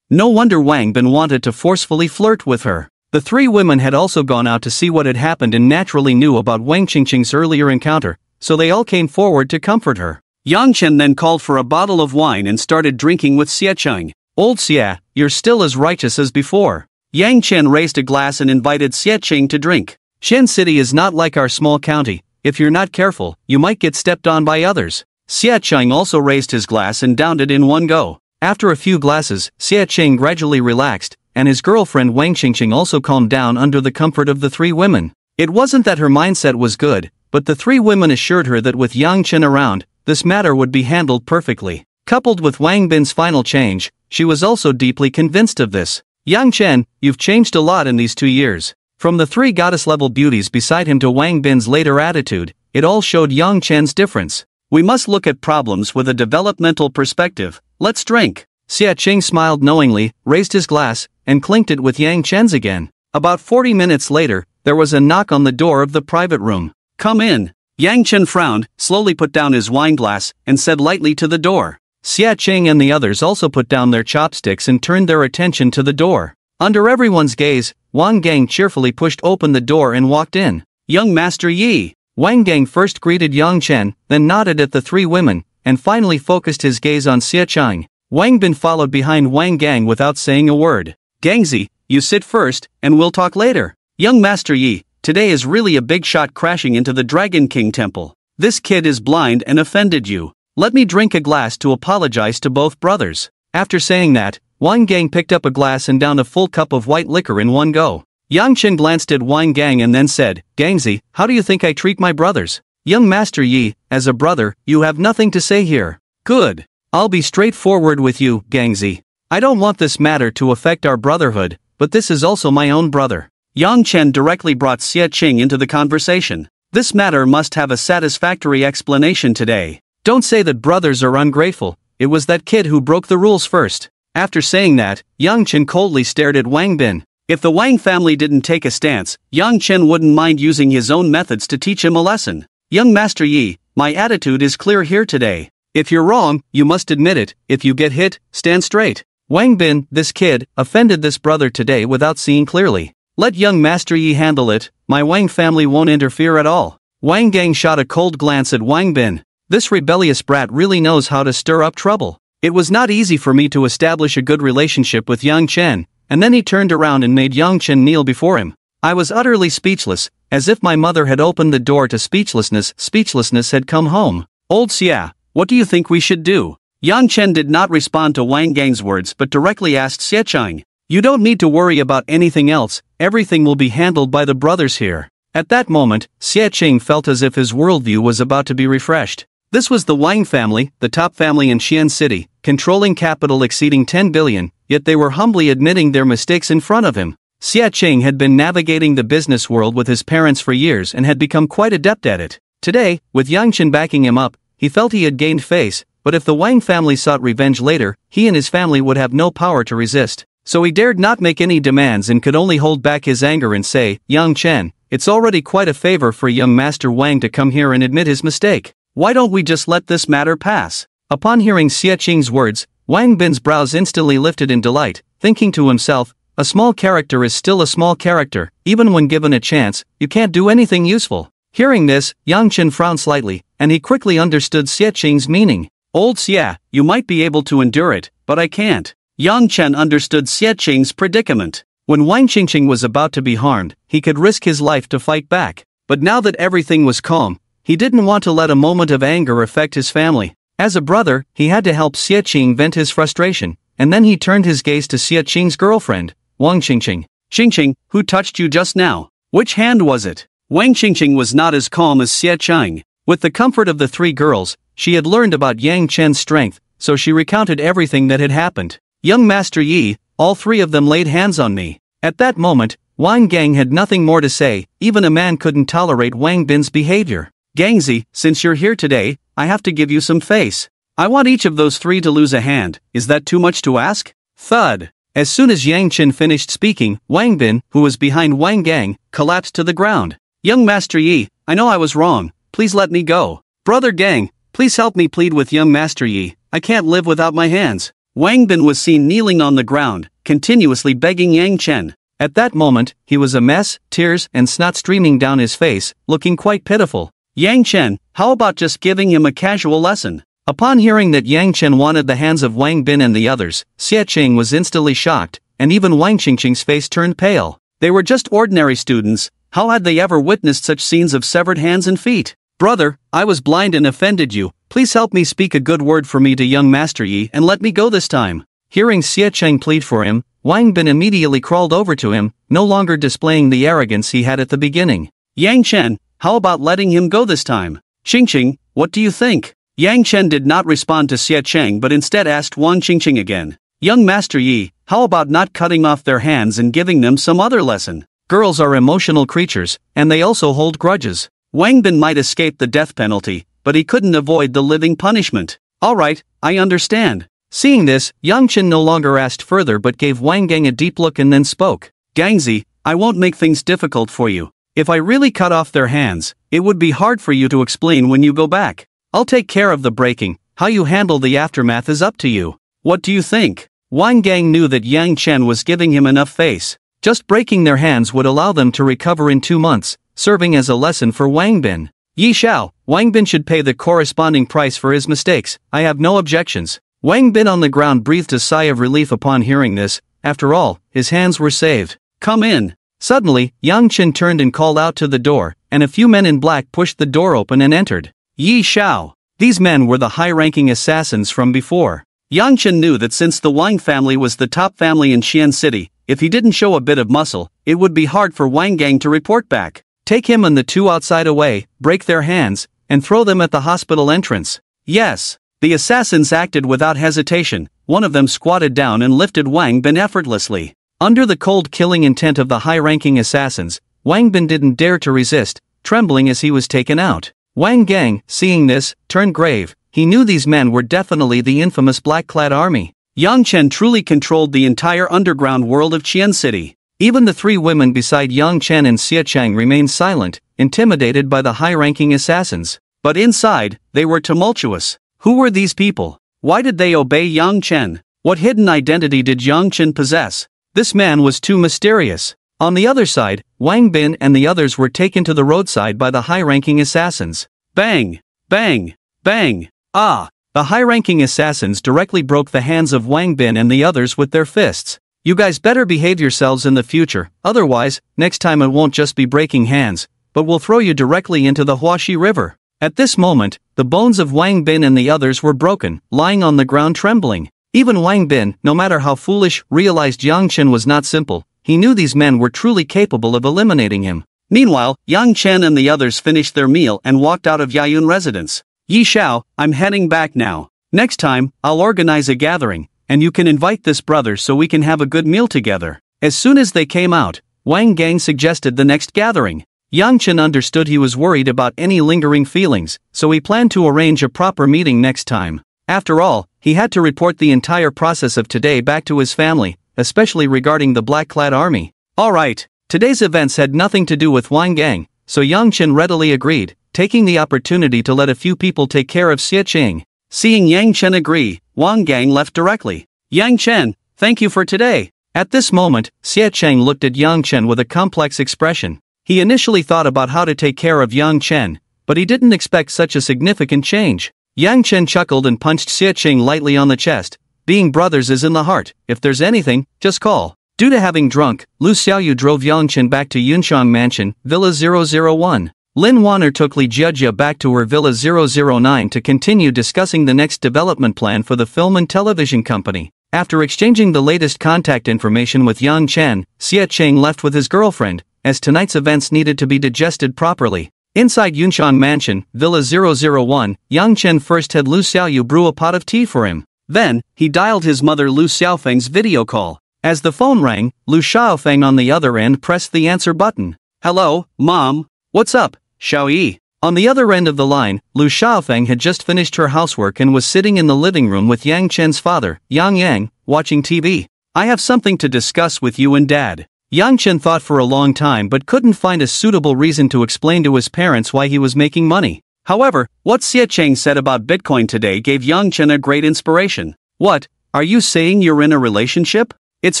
No wonder Wang Bin wanted to forcefully flirt with her. The 3 women had also gone out to see what had happened and naturally knew about Wang Qingqing's earlier encounter, so they all came forward to comfort her. Yang Chen then called for a bottle of wine and started drinking with Xie Cheng. Old Xie, you're still as righteous as before. Yang Chen raised a glass and invited Xie Cheng to drink. Qian City is not like our small county. If you're not careful, you might get stepped on by others. Xie Cheng also raised his glass and downed it in one go. After a few glasses, Xie Cheng gradually relaxed, and his girlfriend Wang Qingqing also calmed down under the comfort of the 3 women. It wasn't that her mindset was good, but the 3 women assured her that with Yang Chen around, this matter would be handled perfectly. Coupled with Wang Bin's final change, she was also deeply convinced of this. Yang Chen, you've changed a lot in these 2 years. From the 3 goddess-level beauties beside him to Wang Bin's later attitude, it all showed Yang Chen's difference. We must look at problems with a developmental perspective. Let's drink. Xie Cheng smiled knowingly, raised his glass, and clinked it with Yang Chen's again. About 40 minutes later, there was a knock on the door of the private room. Come in. Yang Chen frowned, slowly put down his wine glass, and said lightly to the door. Xie Cheng and the others also put down their chopsticks and turned their attention to the door. Under everyone's gaze, Wang Gang cheerfully pushed open the door and walked in. Young Master Yi. Wang Gang first greeted Yang Chen, then nodded at the 3 women, and finally focused his gaze on Xie Cheng. Wang Bin followed behind Wang Gang without saying a word. Gangzi, you sit first, and we'll talk later. Young Master Yi, today is really a big shot crashing into the Dragon King temple. This kid is blind and offended you. Let me drink a glass to apologize to both brothers. After saying that, Wang Gang picked up a glass and downed a full cup of white liquor in one go. Yang Chen glanced at Wang Gang and then said, "Gangzi, how do you think I treat my brothers?" "Young Master Yi, as a brother, you have nothing to say here." "Good. I'll be straightforward with you, Gangzi. I don't want this matter to affect our brotherhood, but this is also my own brother." Yang Chen directly brought Xie Qing into the conversation. "This matter must have a satisfactory explanation today. Don't say that brothers are ungrateful, it was that kid who broke the rules first." After saying that, Yang Chen coldly stared at Wang Bin. If the Wang family didn't take a stance, Yang Chen wouldn't mind using his own methods to teach him a lesson. "Young Master Yi, my attitude is clear here today. If you're wrong, you must admit it. If you get hit, stand straight." Wang Bin, this kid, offended this brother today without seeing clearly. "Let young Master Yi handle it, my Wang family won't interfere at all." Wang Gang shot a cold glance at Wang Bin. This rebellious brat really knows how to stir up trouble. It was not easy for me to establish a good relationship with Yang Chen, and then he turned around and made Yang Chen kneel before him. I was utterly speechless, as if my mother had opened the door to speechlessness. Speechlessness had come home. "Old Xia, what do you think we should do?" Yang Chen did not respond to Wang Gang's words but directly asked Xie Qing. "You don't need to worry about anything else, everything will be handled by the brothers here." At that moment, Xie Qing felt as if his worldview was about to be refreshed. This was the Wang family, the top family in Xi'an City, controlling capital exceeding 10 billion, yet they were humbly admitting their mistakes in front of him. Xie Qing had been navigating the business world with his parents for years and had become quite adept at it. Today, with Yang Chen backing him up, he felt he had gained face, but if the Wang family sought revenge later, he and his family would have no power to resist. So he dared not make any demands and could only hold back his anger and say, "Yang Chen, it's already quite a favor for young Master Wang to come here and admit his mistake. Why don't we just let this matter pass?" Upon hearing Xie Qing's words, Wang Bin's brows instantly lifted in delight, thinking to himself, a small character is still a small character, even when given a chance, you can't do anything useful. Hearing this, Yang Chen frowned slightly, and he quickly understood Xie Qing's meaning. "Old Xia, you might be able to endure it, but I can't." Yang Chen understood Xie Qing's predicament. When Wang Qingqing was about to be harmed, he could risk his life to fight back. But now that everything was calm, he didn't want to let a moment of anger affect his family. As a brother, he had to help Xie Qing vent his frustration, and then he turned his gaze to Xie Qing's girlfriend, Wang Qingqing. "Qingqing, who touched you just now? Which hand was it?" Wang Qingqing was not as calm as Xie Qing. With the comfort of the three girls, she had learned about Yang Chen's strength, so she recounted everything that had happened. "Young Master Yi, all three of them laid hands on me." At that moment, Wang Gang had nothing more to say, even a man couldn't tolerate Wang Bin's behavior. "Gangzi, since you're here today, I have to give you some face. I want each of those three to lose a hand, is that too much to ask?" Thud. As soon as Yang Chen finished speaking, Wang Bin, who was behind Wang Gang, collapsed to the ground. "Young Master Yi, I know I was wrong, please let me go. Brother Gang, please help me plead with young Master Yi, I can't live without my hands." Wang Bin was seen kneeling on the ground, continuously begging Yang Chen. At that moment, he was a mess, tears and snot streaming down his face, looking quite pitiful. "Yang Chen, how about just giving him a casual lesson?" Upon hearing that Yang Chen wanted the hands of Wang Bin and the others, Xie Qing was instantly shocked, and even Wang Qingqing's face turned pale. They were just ordinary students, how had they ever witnessed such scenes of severed hands and feet? "Brother, I was blind and offended you, please help me speak a good word for me to young Master Yi and let me go this time." Hearing Xie Qing plead for him, Wang Bin immediately crawled over to him, no longer displaying the arrogance he had at the beginning. "Yang Chen, how about letting him go this time? Qingqing, what do you think?" Yang Chen did not respond to Xie Qing but instead asked Wang Qingqing again. "Young Master Yi, how about not cutting off their hands and giving them some other lesson? Girls are emotional creatures, and they also hold grudges. Wang Bin might escape the death penalty, but he couldn't avoid the living punishment." "Alright, I understand." Seeing this, Yang Chen no longer asked further but gave Wang Gang a deep look and then spoke. "Gangzi, I won't make things difficult for you. If I really cut off their hands, it would be hard for you to explain when you go back. I'll take care of the breaking, how you handle the aftermath is up to you. What do you think?" Wang Gang knew that Yang Chen was giving him enough face. Just breaking their hands would allow them to recover in 2 months, serving as a lesson for Wang Bin. "Yi Xiao, Wang Bin should pay the corresponding price for his mistakes, I have no objections." Wang Bin on the ground breathed a sigh of relief upon hearing this, after all, his hands were saved. "Come in." Suddenly, Yang Chen turned and called out to the door, and a few men in black pushed the door open and entered. "Yi Xiao." These men were the high-ranking assassins from before. Yang Chen knew that since the Wang family was the top family in Xi'an City, if he didn't show a bit of muscle, it would be hard for Wang Gang to report back. Take him and the two outside away, break their hands, and throw them at the hospital entrance. Yes. The assassins acted without hesitation. One of them squatted down and lifted Wang Bin effortlessly. Under the cold killing intent of the high-ranking assassins, Wang Bin didn't dare to resist, trembling as he was taken out. Wang Gang, seeing this, turned grave. He knew these men were definitely the infamous black-clad army. Yang Chen truly controlled the entire underground world of Xi'an City. Even the three women beside Yang Chen and Xie Chang remained silent, intimidated by the high-ranking assassins. But inside, they were tumultuous. Who were these people? Why did they obey Yang Chen? What hidden identity did Yang Chen possess? This man was too mysterious. On the other side, Wang Bin and the others were taken to the roadside by the high-ranking assassins. Bang! Bang! Bang! Ah! The high-ranking assassins directly broke the hands of Wang Bin and the others with their fists. You guys better behave yourselves in the future, otherwise, next time it won't just be breaking hands, but we'll throw you directly into the Huaxi River. At this moment, the bones of Wang Bin and the others were broken, lying on the ground trembling. Even Wang Bin, no matter how foolish, realized Yang Chen was not simple. He knew these men were truly capable of eliminating him. Meanwhile, Yang Chen and the others finished their meal and walked out of Yayun residence. Yi Xiao, I'm heading back now. Next time, I'll organize a gathering, and you can invite this brother so we can have a good meal together. As soon as they came out, Wang Gang suggested the next gathering. Yang Chen understood he was worried about any lingering feelings, so he planned to arrange a proper meeting next time. After all, he had to report the entire process of today back to his family, especially regarding the black-clad army. Alright, today's events had nothing to do with Wang Gang, so Yang Chen readily agreed, taking the opportunity to let a few people take care of Xie Chang. Seeing Yang Chen agree, Wang Gang left directly. Yang Chen, thank you for today. At this moment, Xie Chang looked at Yang Chen with a complex expression. He initially thought about how to take care of Yang Chen, but he didn't expect such a significant change. Yang Chen chuckled and punched Xie Chang lightly on the chest. Being brothers is in the heart. If there's anything, just call. Due to having drunk, Lu Xiaoyu drove Yang Chen back to Yunxiang Mansion, Villa 001. Lin Wanner took Li Jiejia back to her Villa 009 to continue discussing the next development plan for the film and television company. After exchanging the latest contact information with Yang Chen, Xie Chang left with his girlfriend, as tonight's events needed to be digested properly. Inside Yunxiang Mansion, Villa 001, Yang Chen first had Lu Xiaoyu brew a pot of tea for him. Then, he dialed his mother Lu Xiaofeng's video call. As the phone rang, Lu Xiaofeng on the other end pressed the answer button. Hello, Mom. What's up, Xiaoyi? On the other end of the line, Lu Xiaofeng had just finished her housework and was sitting in the living room with Yang Chen's father, Yang Yang, watching TV. I have something to discuss with you and Dad. Yang Chen thought for a long time but couldn't find a suitable reason to explain to his parents why he was making money. However, what Xie Chang said about Bitcoin today gave Yang Chen a great inspiration. What, are you saying you're in a relationship? It's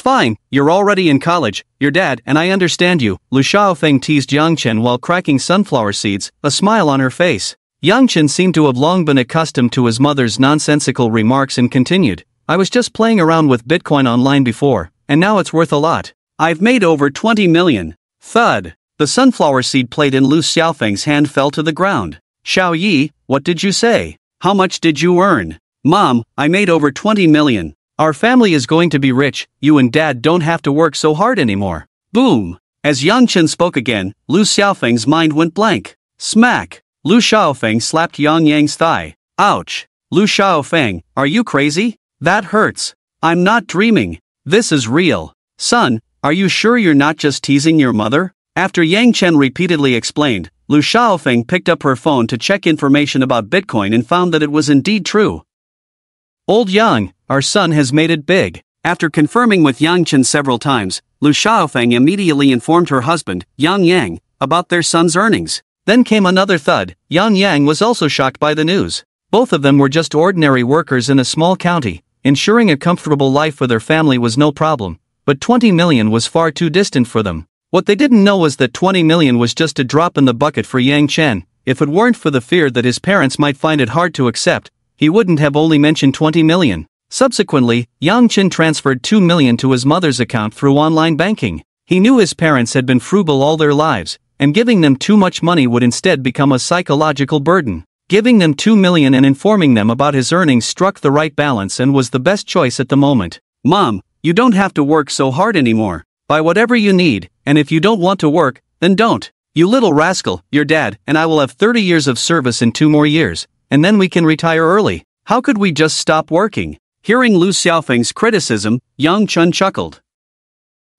fine, you're already in college, your dad and I understand you, Lu Xiaofeng teased Yang Chen while cracking sunflower seeds, a smile on her face. Yang Chen seemed to have long been accustomed to his mother's nonsensical remarks and continued, I was just playing around with Bitcoin online before, and now it's worth a lot. I've made over 20 million. Thud. The sunflower seed plate in Lu Xiaofeng's hand fell to the ground. Xiao Yi, what did you say? How much did you earn? Mom, I made over 20 million. Our family is going to be rich, you and Dad don't have to work so hard anymore. Boom. As Yang Chen spoke again, Lu Xiaofeng's mind went blank. Smack. Lu Xiaofeng slapped Yang Yang's thigh. Ouch. Lu Xiaofeng, are you crazy? That hurts. I'm not dreaming. This is real. Son, are you sure you're not just teasing your mother? After Yang Chen repeatedly explained, Lu Xiaofeng picked up her phone to check information about Bitcoin and found that it was indeed true. Old Yang, our son has made it big. After confirming with Yang Chen several times, Lu Xiaofeng immediately informed her husband, Yang Yang, about their son's earnings. Then came another thud. Yang Yang was also shocked by the news. Both of them were just ordinary workers in a small county. Ensuring a comfortable life for their family was no problem. But 20 million was far too distant for them. What they didn't know was that 20 million was just a drop in the bucket for Yang Chen. If it weren't for the fear that his parents might find it hard to accept, he wouldn't have only mentioned 20 million. Subsequently, Yang Chen transferred 2 million to his mother's account through online banking. He knew his parents had been frugal all their lives, and giving them too much money would instead become a psychological burden. Giving them 2 million and informing them about his earnings struck the right balance and was the best choice at the moment. Mom, you don't have to work so hard anymore. Buy whatever you need, and if you don't want to work, then don't. You little rascal, your dad and I will have 30 years of service in 2 more years, and then we can retire early. How could we just stop working? Hearing Lu Xiaofeng's criticism, Yang Chen chuckled.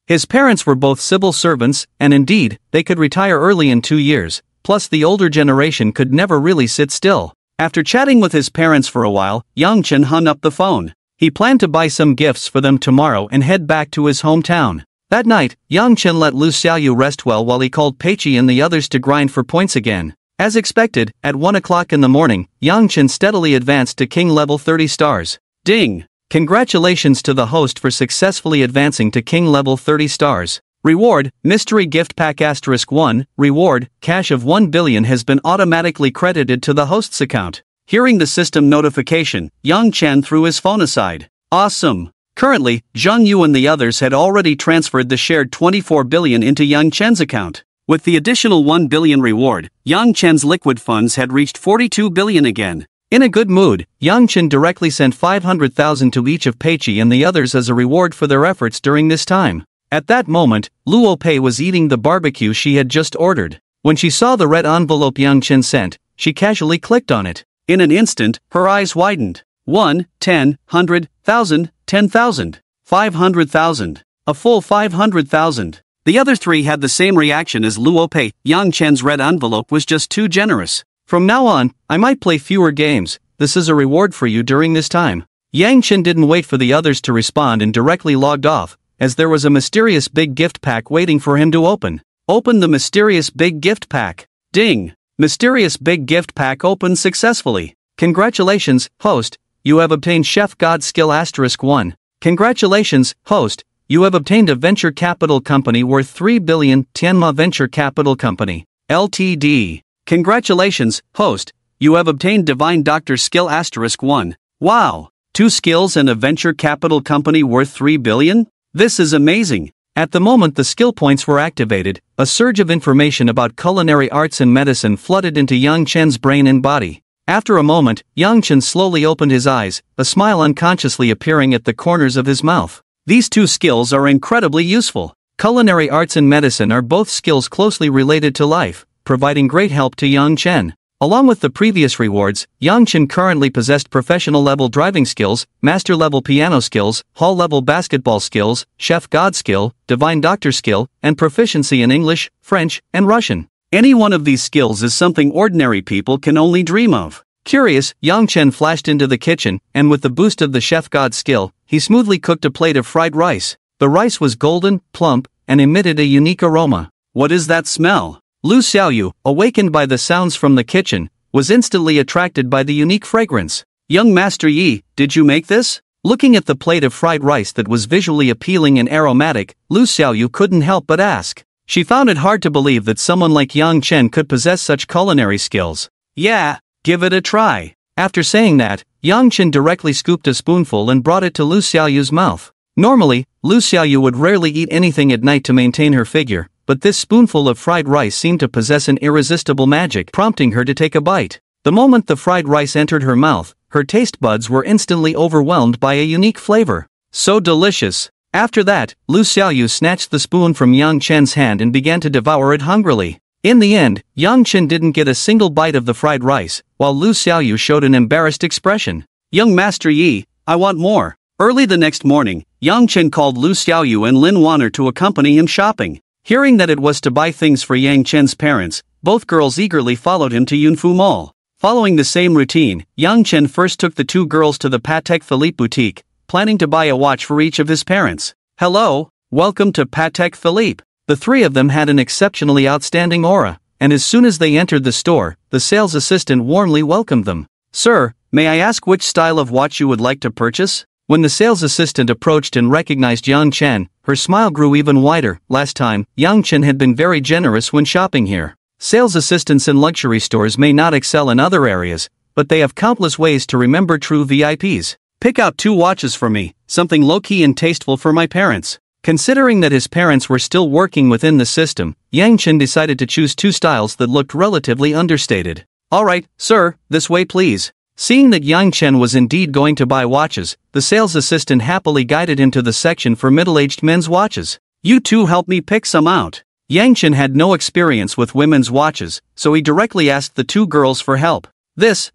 His parents were both civil servants, and indeed, they could retire early in 2 years, plus the older generation could never really sit still. After chatting with his parents for a while, Yang Chen hung up the phone. He planned to buy some gifts for them tomorrow and head back to his hometown. That night, Yang Chen let Lu Xiaoyu rest well while he called Peiqi and the others to grind for points again. As expected, at 1 o'clock in the morning, Yang Chen steadily advanced to King level 30 stars. Ding! Congratulations to the host for successfully advancing to King level 30 stars. Reward, Mystery Gift Pack *1, reward, cash of 1 billion has been automatically credited to the host's account. Hearing the system notification, Yang Chen threw his phone aside. Awesome! Currently, Zhang Yu and the others had already transferred the shared 24 billion into Yang Chen's account. With the additional 1 billion reward, Yang Chen's liquid funds had reached 42 billion again. In a good mood, Yang Chen directly sent 500,000 to each of Peiqi and the others as a reward for their efforts during this time. At that moment, Luo Pei was eating the barbecue she had just ordered. When she saw the red envelope Yang Chen sent, she casually clicked on it. In an instant, her eyes widened. 1, 10, 100, 1,000, 10,000, 500,000. A full 500,000. The other three had the same reaction as Luo Pei. Yang Chen's red envelope was just too generous. From now on, I might play fewer games. This is a reward for you during this time. Yang Chen didn't wait for the others to respond and directly logged off, as there was a mysterious big gift pack waiting for him to open. Open the mysterious big gift pack. Ding! Mysterious big gift pack opened successfully. Congratulations, host, you have obtained Chef God Skill *1. Congratulations, host, you have obtained a venture capital company worth 3 billion Tianma Venture Capital Company, Ltd. Congratulations, host, you have obtained Divine Doctor Skill *1. Wow! 2 skills and a venture capital company worth 3 billion? This is amazing! At the moment the skill points were activated, a surge of information about culinary arts and medicine flooded into Yang Chen's brain and body. After a moment, Yang Chen slowly opened his eyes, a smile unconsciously appearing at the corners of his mouth. These 2 skills are incredibly useful. Culinary arts and medicine are both skills closely related to life, providing great help to Yang Chen. Along with the previous rewards, Yang Chen currently possessed professional-level driving skills, master-level piano skills, hall-level basketball skills, chef god skill, divine doctor skill, and proficiency in English, French, and Russian. Any one of these skills is something ordinary people can only dream of. Curious, Yang Chen flashed into the kitchen, and with the boost of the chef god skill, he smoothly cooked a plate of fried rice. The rice was golden, plump, and emitted a unique aroma. What is that smell? Lu Xiaoyu, awakened by the sounds from the kitchen, was instantly attracted by the unique fragrance. Young Master Yi, did you make this? Looking at the plate of fried rice that was visually appealing and aromatic, Lu Xiaoyu couldn't help but ask. She found it hard to believe that someone like Yang Chen could possess such culinary skills. Yeah, give it a try. After saying that, Yang Chen directly scooped a spoonful and brought it to Lu Xiaoyu's mouth. Normally, Lu Xiaoyu would rarely eat anything at night to maintain her figure, but this spoonful of fried rice seemed to possess an irresistible magic, prompting her to take a bite. The moment the fried rice entered her mouth, her taste buds were instantly overwhelmed by a unique flavor. So delicious! After that, Lu Xiaoyu snatched the spoon from Yang Chen's hand and began to devour it hungrily. In the end, Yang Chen didn't get a single bite of the fried rice, while Lu Xiaoyu showed an embarrassed expression. Young Master Yi, I want more. Early the next morning, Yang Chen called Lu Xiaoyu and Lin Wanner to accompany him shopping. Hearing that it was to buy things for Yang Chen's parents, both girls eagerly followed him to Yunfu Mall. Following the same routine, Yang Chen first took the 2 girls to the Patek Philippe boutique, planning to buy a watch for each of his parents. Hello, welcome to Patek Philippe. The 3 of them had an exceptionally outstanding aura, and as soon as they entered the store, the sales assistant warmly welcomed them. Sir, may I ask which style of watch you would like to purchase? When the sales assistant approached and recognized Yang Chen, her smile grew even wider. Last time, Yang Chen had been very generous when shopping here. Sales assistants in luxury stores may not excel in other areas, but they have countless ways to remember true VIPs. Pick out 2 watches for me, something low-key and tasteful for my parents. Considering that his parents were still working within the system, Yang Chen decided to choose 2 styles that looked relatively understated. Alright, sir, this way please. Seeing that Yang Chen was indeed going to buy watches, the sales assistant happily guided him to the section for middle-aged men's watches. You two help me pick some out. Yang Chen had no experience with women's watches, so he directly asked the two girls for help. This,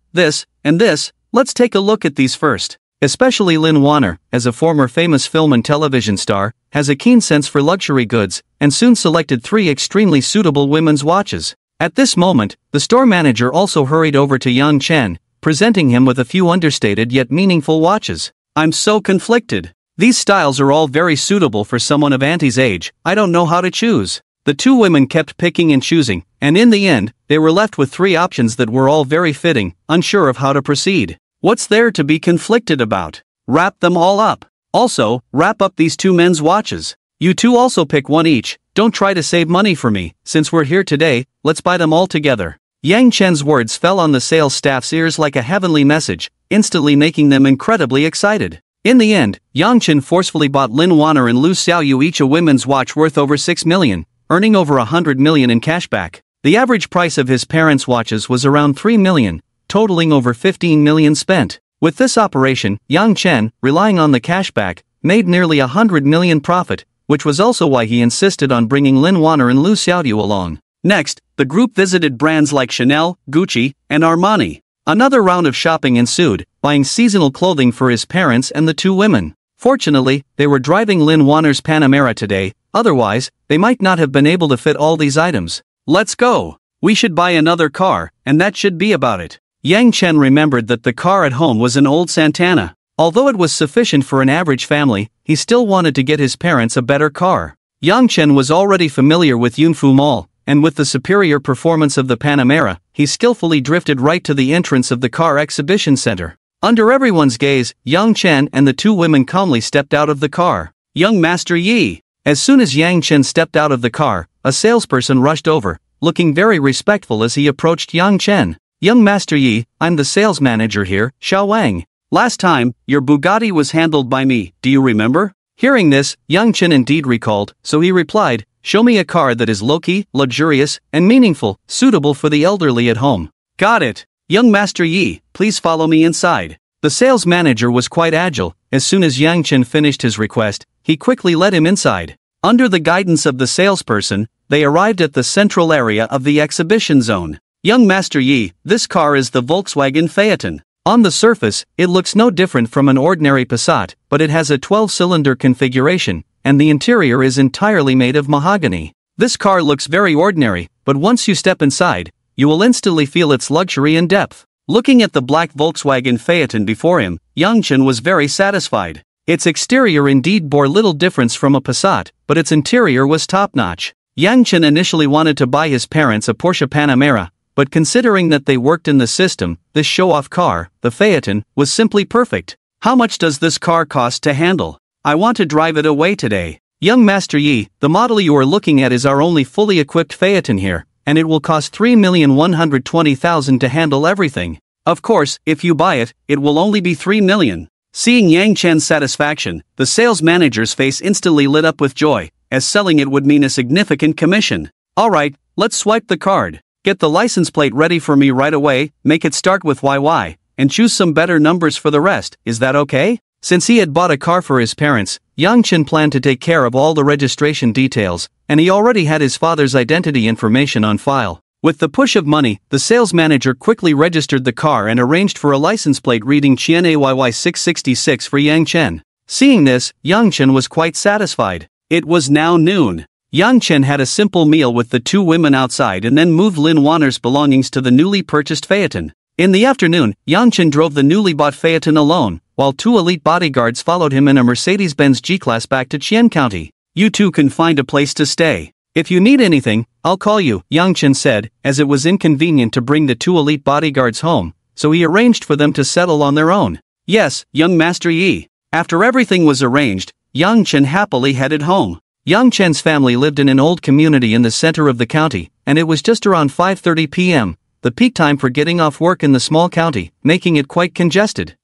and this, let's take a look at these first. Especially Lin Warner, as a former famous film and television star, has a keen sense for luxury goods, and soon selected 3 extremely suitable women's watches. At this moment, the store manager also hurried over to Yang Chen, presenting him with a few understated yet meaningful watches. I'm so conflicted. These styles are all very suitable for someone of Auntie's age, I don't know how to choose. The two women kept picking and choosing, and in the end, they were left with 3 options that were all very fitting, unsure of how to proceed. What's there to be conflicted about? Wrap them all up. Also, wrap up these 2 men's watches. You two also pick one each, don't try to save money for me, since we're here today, let's buy them all together. Yang Chen's words fell on the sales staff's ears like a heavenly message, instantly making them incredibly excited. In the end, Yang Chen forcefully bought Lin Warner and Lu Xiaoyu each a women's watch worth over 6 million, earning over 100 million in cashback. The average price of his parents' watches was around 3 million, totaling over 15 million spent. With this operation, Yang Chen, relying on the cashback, made nearly 100 million profit, which was also why he insisted on bringing Lin Warner and Lu Xiaoyu along. Next, the group visited brands like Chanel, Gucci, and Armani. Another round of shopping ensued, buying seasonal clothing for his parents and the 2 women. Fortunately, they were driving Lin Warner's Panamera today, otherwise, they might not have been able to fit all these items. Let's go! We should buy another car, and that should be about it. Yang Chen remembered that the car at home was an old Santana. Although it was sufficient for an average family, he still wanted to get his parents a better car. Yang Chen was already familiar with Yunfu Mall, and with the superior performance of the Panamera, he skillfully drifted right to the entrance of the car exhibition center. Under everyone's gaze, Yang Chen and the 2 women calmly stepped out of the car. Young Master Yi! As soon as Yang Chen stepped out of the car, a salesperson rushed over, looking very respectful as he approached Yang Chen. Young Master Yi, I'm the sales manager here, Xiao Wang. Last time, your Bugatti was handled by me, do you remember? Hearing this, Yang Chen indeed recalled, so he replied, show me a car that is low-key, luxurious, and meaningful, suitable for the elderly at home. Got it. Young Master Yi, please follow me inside. The sales manager was quite agile. As soon as Yang Chen finished his request, he quickly led him inside. Under the guidance of the salesperson, they arrived at the central area of the exhibition zone. Young Master Yi, this car is the Volkswagen Phaeton. On the surface, it looks no different from an ordinary Passat, but it has a 12-cylinder configuration, and the interior is entirely made of mahogany. This car looks very ordinary, but once you step inside, you will instantly feel its luxury and depth. Looking at the black Volkswagen Phaeton before him, Yang Chen was very satisfied. Its exterior indeed bore little difference from a Passat, but its interior was top-notch. Yang Chen initially wanted to buy his parents a Porsche Panamera, but considering that they worked in the system, this show-off car, the Phaeton, was simply perfect. How much does this car cost to handle? I want to drive it away today. Young Master Yi, the model you are looking at is our only fully equipped Phaeton here, and it will cost 3,120,000 to handle everything. Of course, if you buy it, it will only be 3 million. Seeing Yang Chen's satisfaction, the sales manager's face instantly lit up with joy, as selling it would mean a significant commission. Alright, let's swipe the card. Get the license plate ready for me right away, make it start with YY, and choose some better numbers for the rest, is that okay? Since he had bought a car for his parents, Yang Chen planned to take care of all the registration details, and he already had his father's identity information on file. With the push of money, the sales manager quickly registered the car and arranged for a license plate reading Qian AYY 666 for Yang Chen. Seeing this, Yang Chen was quite satisfied. It was now noon. Yang Chen had a simple meal with the 2 women outside and then moved Lin Warner's belongings to the newly purchased Phaeton. In the afternoon, Yang Chen drove the newly bought Phaeton alone, while 2 elite bodyguards followed him in a Mercedes-Benz G-Class back to Qian County. You two can find a place to stay. If you need anything, I'll call you, Yang Chen said, as it was inconvenient to bring the 2 elite bodyguards home, so he arranged for them to settle on their own. Yes, young Master Yi. After everything was arranged, Yang Chen happily headed home. Yang Chen's family lived in an old community in the center of the county, and it was just around 5:30 p.m., the peak time for getting off work in the small county, making it quite congested.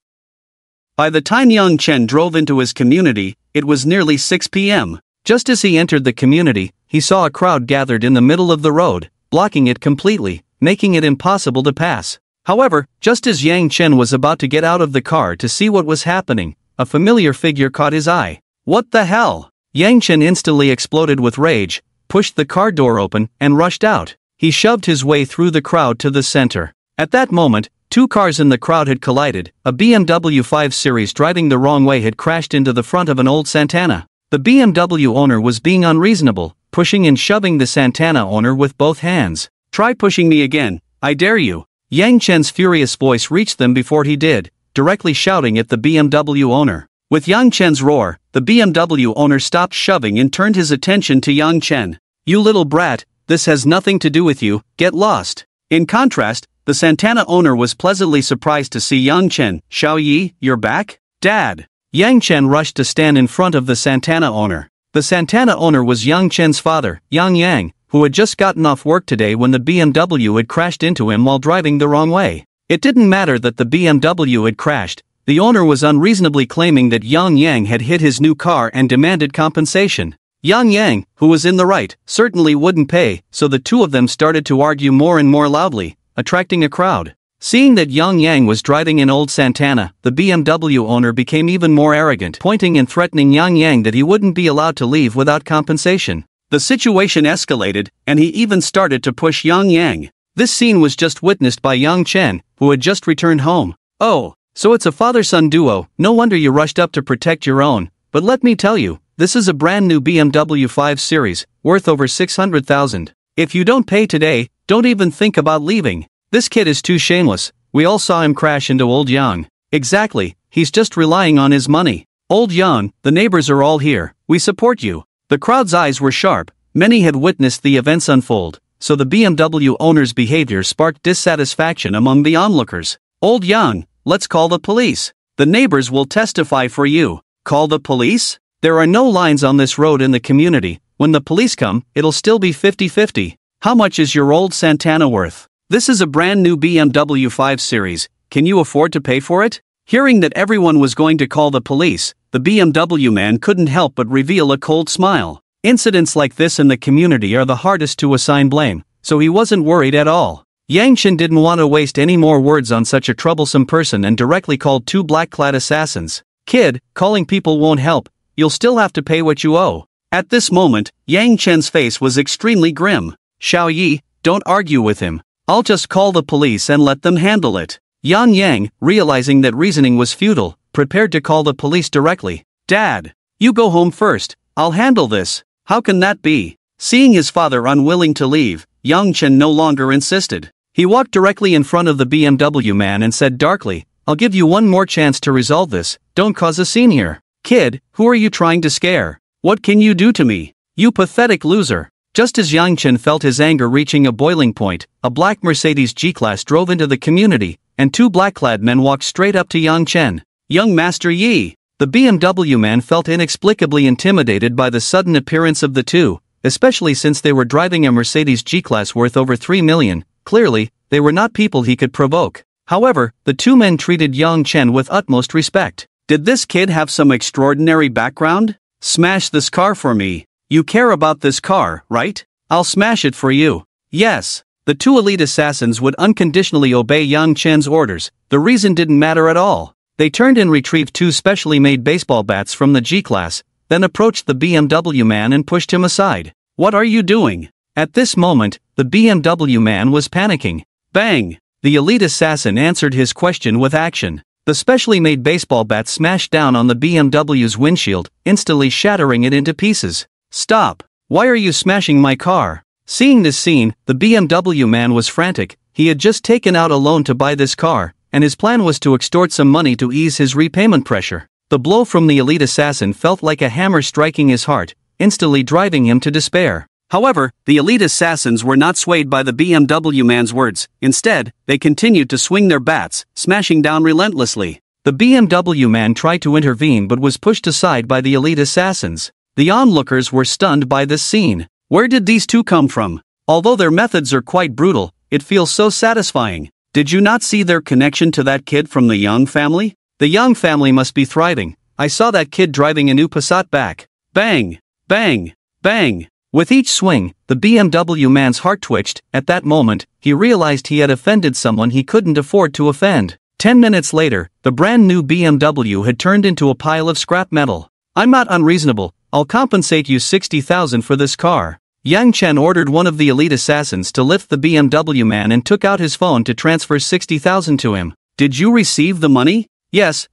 By the time Yang Chen drove into his community, it was nearly 6 p.m. Just as he entered the community, he saw a crowd gathered in the middle of the road, blocking it completely, making it impossible to pass. However, just as Yang Chen was about to get out of the car to see what was happening, a familiar figure caught his eye. What the hell? Yang Chen instantly exploded with rage, pushed the car door open, and rushed out. He shoved his way through the crowd to the center. At that moment, two cars in the crowd had collided. A BMW 5 Series driving the wrong way had crashed into the front of an old Santana. The BMW owner was being unreasonable, pushing and shoving the Santana owner with both hands. Try pushing me again, I dare you. Yang Chen's furious voice reached them before he did, directly shouting at the BMW owner. With Yang Chen's roar, the BMW owner stopped shoving and turned his attention to Yang Chen. You little brat, this has nothing to do with you, get lost. In contrast, the Santana owner was pleasantly surprised to see Yang Chen. Xiao Yi, you're back? Dad. Yang Chen rushed to stand in front of the Santana owner. The Santana owner was Yang Chen's father, Yang Yang, who had just gotten off work today when the BMW had crashed into him while driving the wrong way. It didn't matter that the BMW had crashed. The owner was unreasonably claiming that Yang Yang had hit his new car and demanded compensation. Yang Yang, who was in the right, certainly wouldn't pay, so the two of them started to argue more and more loudly, attracting a crowd. Seeing that Yang Yang was driving an old Santana, the BMW owner became even more arrogant, pointing and threatening Yang Yang that he wouldn't be allowed to leave without compensation. The situation escalated, and he even started to push Yang Yang. This scene was just witnessed by Yang Chen, who had just returned home. Oh, so it's a father-son duo, no wonder you rushed up to protect your own, but let me tell you, this is a brand new BMW 5 Series, worth over 600,000. If you don't pay today, don't even think about leaving. This kid is too shameless, we all saw him crash into old Yang. Exactly, he's just relying on his money. Old Yang, the neighbors are all here, we support you. The crowd's eyes were sharp, many had witnessed the events unfold, so the BMW owner's behavior sparked dissatisfaction among the onlookers. Old Yang, let's call the police. The neighbors will testify for you. Call the police? There are no lines on this road in the community. When the police come, it'll still be 50-50. How much is your old Santana worth? This is a brand new BMW 5 Series. Can you afford to pay for it? Hearing that everyone was going to call the police, the BMW man couldn't help but reveal a cold smile. Incidents like this in the community are the hardest to assign blame, so he wasn't worried at all. Yang Chen didn't want to waste any more words on such a troublesome person and directly called two black-clad assassins. Kid, calling people won't help, you'll still have to pay what you owe. At this moment, Yang Chen's face was extremely grim. Xiao Yi, don't argue with him. I'll just call the police and let them handle it. Yang Yang, realizing that reasoning was futile, prepared to call the police directly. Dad, you go home first, I'll handle this. How can that be? Seeing his father unwilling to leave, Yang Chen no longer insisted. He walked directly in front of the BMW man and said darkly, I'll give you one more chance to resolve this, don't cause a scene here. Kid, who are you trying to scare? What can you do to me? You pathetic loser. Just as Yang Chen felt his anger reaching a boiling point, a black Mercedes G-Class drove into the community, and two black-clad men walked straight up to Yang Chen. Young Master Yi. The BMW man felt inexplicably intimidated by the sudden appearance of the two, especially since they were driving a Mercedes G-Class worth over 3 million. Clearly, they were not people he could provoke. However, the two men treated Yang Chen with utmost respect. Did this kid have some extraordinary background? Smash this car for me. You care about this car, right? I'll smash it for you. Yes. The two elite assassins would unconditionally obey Yang Chen's orders. The reason didn't matter at all. They turned and retrieved two specially made baseball bats from the G-Class, then approached the BMW man and pushed him aside. What are you doing? At this moment, the BMW man was panicking. Bang! The elite assassin answered his question with action. The specially made baseball bat smashed down on the BMW's windshield, instantly shattering it into pieces. Stop! Why are you smashing my car? Seeing this scene, the BMW man was frantic. He had just taken out a loan to buy this car, and his plan was to extort some money to ease his repayment pressure. The blow from the elite assassin felt like a hammer striking his heart, instantly driving him to despair. However, the elite assassins were not swayed by the BMW man's words. Instead, they continued to swing their bats, smashing down relentlessly. The BMW man tried to intervene but was pushed aside by the elite assassins. The onlookers were stunned by this scene. Where did these two come from? Although their methods are quite brutal, it feels so satisfying. Did you not see their connection to that kid from the Yang family? The Yang family must be thriving. I saw that kid driving a new Passat back. Bang! Bang! Bang! With each swing, the BMW man's heart twitched. At that moment, he realized he had offended someone he couldn't afford to offend. 10 minutes later, the brand new BMW had turned into a pile of scrap metal. "I'm not unreasonable, I'll compensate you 60,000 for this car." Yang Chen ordered one of the elite assassins to lift the BMW man and took out his phone to transfer 60,000 to him. "Did you receive the money?" Yes,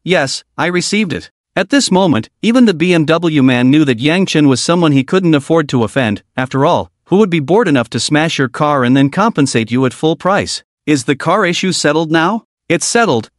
I received it." At this moment, even the BMW man knew that Yang Chen was someone he couldn't afford to offend. After all, who would be bored enough to smash your car and then compensate you at full price? "Is the car issue settled now?" It's settled,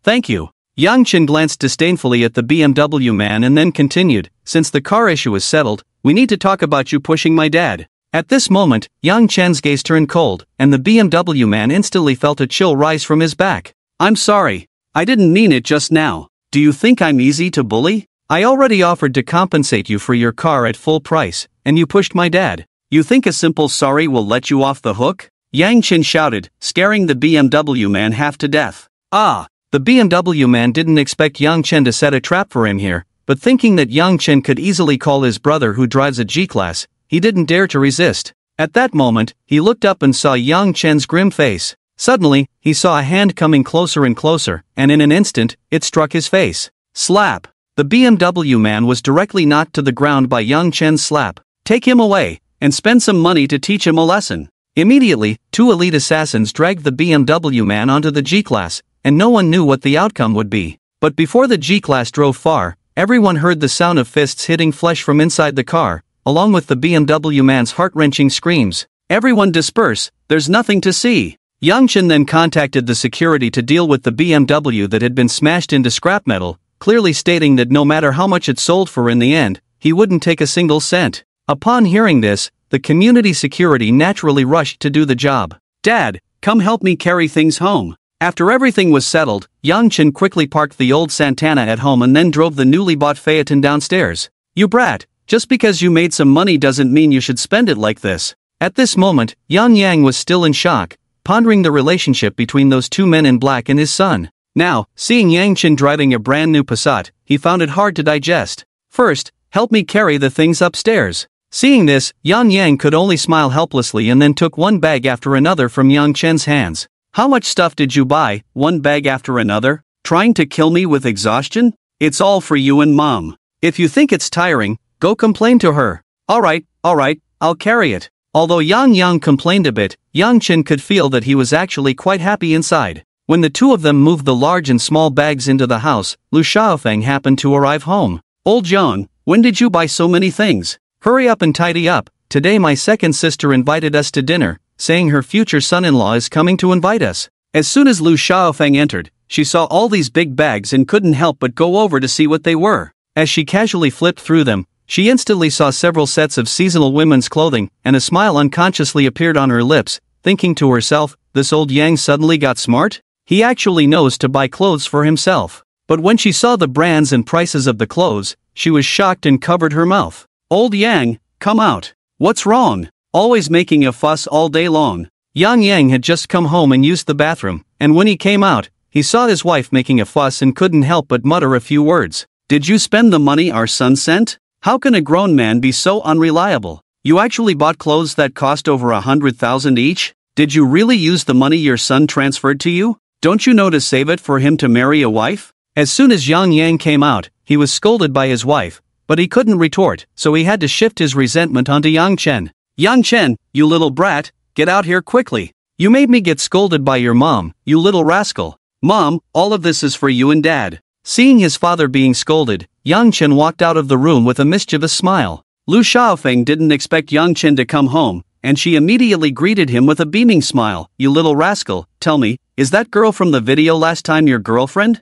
thank you." Yang Chen glanced disdainfully at the BMW man and then continued, "Since the car issue is settled, we need to talk about you pushing my dad." At this moment, Yang Chen's gaze turned cold, and the BMW man instantly felt a chill rise from his back. "I'm sorry. I didn't mean it just now. Do you think I'm easy to bully? I already offered to compensate you for your car at full price, and you pushed my dad. You think a simple sorry will let you off the hook?" Yang Chen shouted, scaring the BMW man half to death. The BMW man didn't expect Yang Chen to set a trap for him here, but thinking that Yang Chen could easily call his brother who drives a G-Class, he didn't dare to resist. At that moment, he looked up and saw Yang Chen's grim face. Suddenly, he saw a hand coming closer and closer, and in an instant, it struck his face. Slap! The BMW man was directly knocked to the ground by Yang Chen's slap. "Take him away, and spend some money to teach him a lesson." Immediately, two elite assassins dragged the BMW man onto the G-Class, and no one knew what the outcome would be. But before the G-Class drove far, everyone heard the sound of fists hitting flesh from inside the car, along with the BMW man's heart-wrenching screams. "Everyone disperse, there's nothing to see." Yang Chen then contacted the security to deal with the BMW that had been smashed into scrap metal, clearly stating that no matter how much it sold for in the end, he wouldn't take a single cent. Upon hearing this, the community security naturally rushed to do the job. "Dad, come help me carry things home." After everything was settled, Yang Chen quickly parked the old Santana at home and then drove the newly bought Phaeton downstairs. "You brat, just because you made some money doesn't mean you should spend it like this." At this moment, Yang was still in shock, pondering the relationship between those two men in black and his son. Now, seeing Yang Chen driving a brand new Passat, he found it hard to digest. "First, help me carry the things upstairs." Seeing this, Yang could only smile helplessly and then took one bag after another from Yang Chen's hands. "How much stuff did you buy, one bag after another? Trying to kill me with exhaustion? It's all for you and Mom. If you think it's tiring, go complain to her." Alright, I'll carry it." Although Yang complained a bit, Yang Chen could feel that he was actually quite happy inside. When the two of them moved the large and small bags into the house, Lu Xiaofeng happened to arrive home. "Old Yang, when did you buy so many things? Hurry up and tidy up. Today my second sister invited us to dinner, saying her future son-in-law is coming to invite us." As soon as Lu Xiaofeng entered, she saw all these big bags and couldn't help but go over to see what they were. As she casually flipped through them, she instantly saw several sets of seasonal women's clothing, and a smile unconsciously appeared on her lips, thinking to herself, this old Yang suddenly got smart? He actually knows to buy clothes for himself. But when she saw the brands and prices of the clothes, she was shocked and covered her mouth. "Old Yang, come out. What's wrong? Always making a fuss all day long." Yang had just come home and used the bathroom, and when he came out, he saw his wife making a fuss and couldn't help but mutter a few words. "Did you spend the money our son sent? How can a grown man be so unreliable? You actually bought clothes that cost over 100,000 each? Did you really use the money your son transferred to you? Don't you know to save it for him to marry a wife?" As soon as Yang came out, he was scolded by his wife, but he couldn't retort, so he had to shift his resentment onto Yang Chen. "Yang Chen, you little brat, get out here quickly. You made me get scolded by your mom, you little rascal. Mom, all of this is for you and Dad." Seeing his father being scolded, Yang Chen walked out of the room with a mischievous smile. Lu Xiaofeng didn't expect Yang Chen to come home, and she immediately greeted him with a beaming smile. "You little rascal, tell me, is that girl from the video last time your girlfriend?"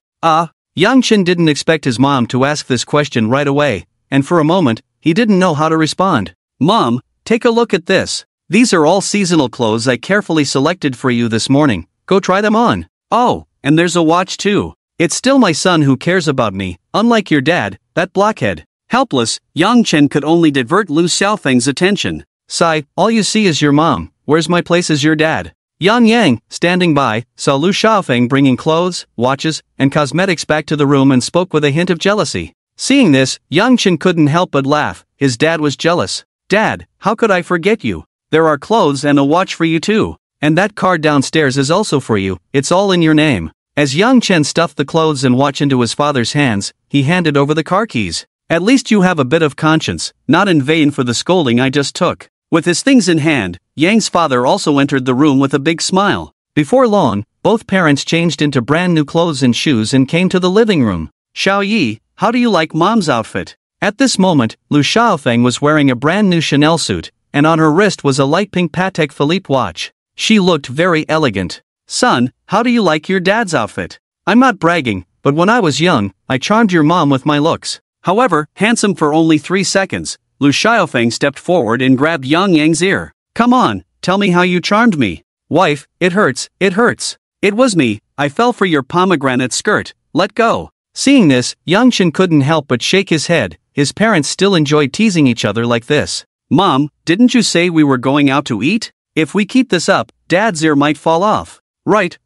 Yang Chen didn't expect his mom to ask this question right away, and for a moment, he didn't know how to respond. "Mom, take a look at this. These are all seasonal clothes I carefully selected for you this morning. Go try them on. Oh, and there's a watch too. It's still my son who cares about me, unlike your dad, that blockhead." Helpless, Yang Chen could only divert Lu Xiaofeng's attention. "Sigh, all you see is your mom, where's my place as your dad?" Yang, standing by, saw Lu Xiaofeng bringing clothes, watches, and cosmetics back to the room and spoke with a hint of jealousy. Seeing this, Yang Chen couldn't help but laugh. His dad was jealous. Dad, how could I forget you? There are clothes and a watch for you too. And that car downstairs is also for you, it's all in your name. As Yang Chen stuffed the clothes and watch into his father's hands, he handed over the car keys. At least you have a bit of conscience, not in vain for the scolding I just took. With his things in hand, Yang's father also entered the room with a big smile. Before long, both parents changed into brand new clothes and shoes and came to the living room. Xiao Yi, how do you like Mom's outfit? At this moment, Lu Xiaofeng was wearing a brand new Chanel suit, and on her wrist was a light pink Patek Philippe watch. She looked very elegant. Son, how do you like your dad's outfit? I'm not bragging, but when I was young, I charmed your mom with my looks. However, handsome for only 3 seconds, Lu Xiaofeng stepped forward and grabbed Yang Yang's ear. Come on, tell me how you charmed me. Wife, it hurts, it hurts. It was me, I fell for your pomegranate skirt, let go. Seeing this, Yang Chen couldn't help but shake his head. His parents still enjoyed teasing each other like this. Mom, didn't you say we were going out to eat? If we keep this up, Dad's ear might fall off. Right,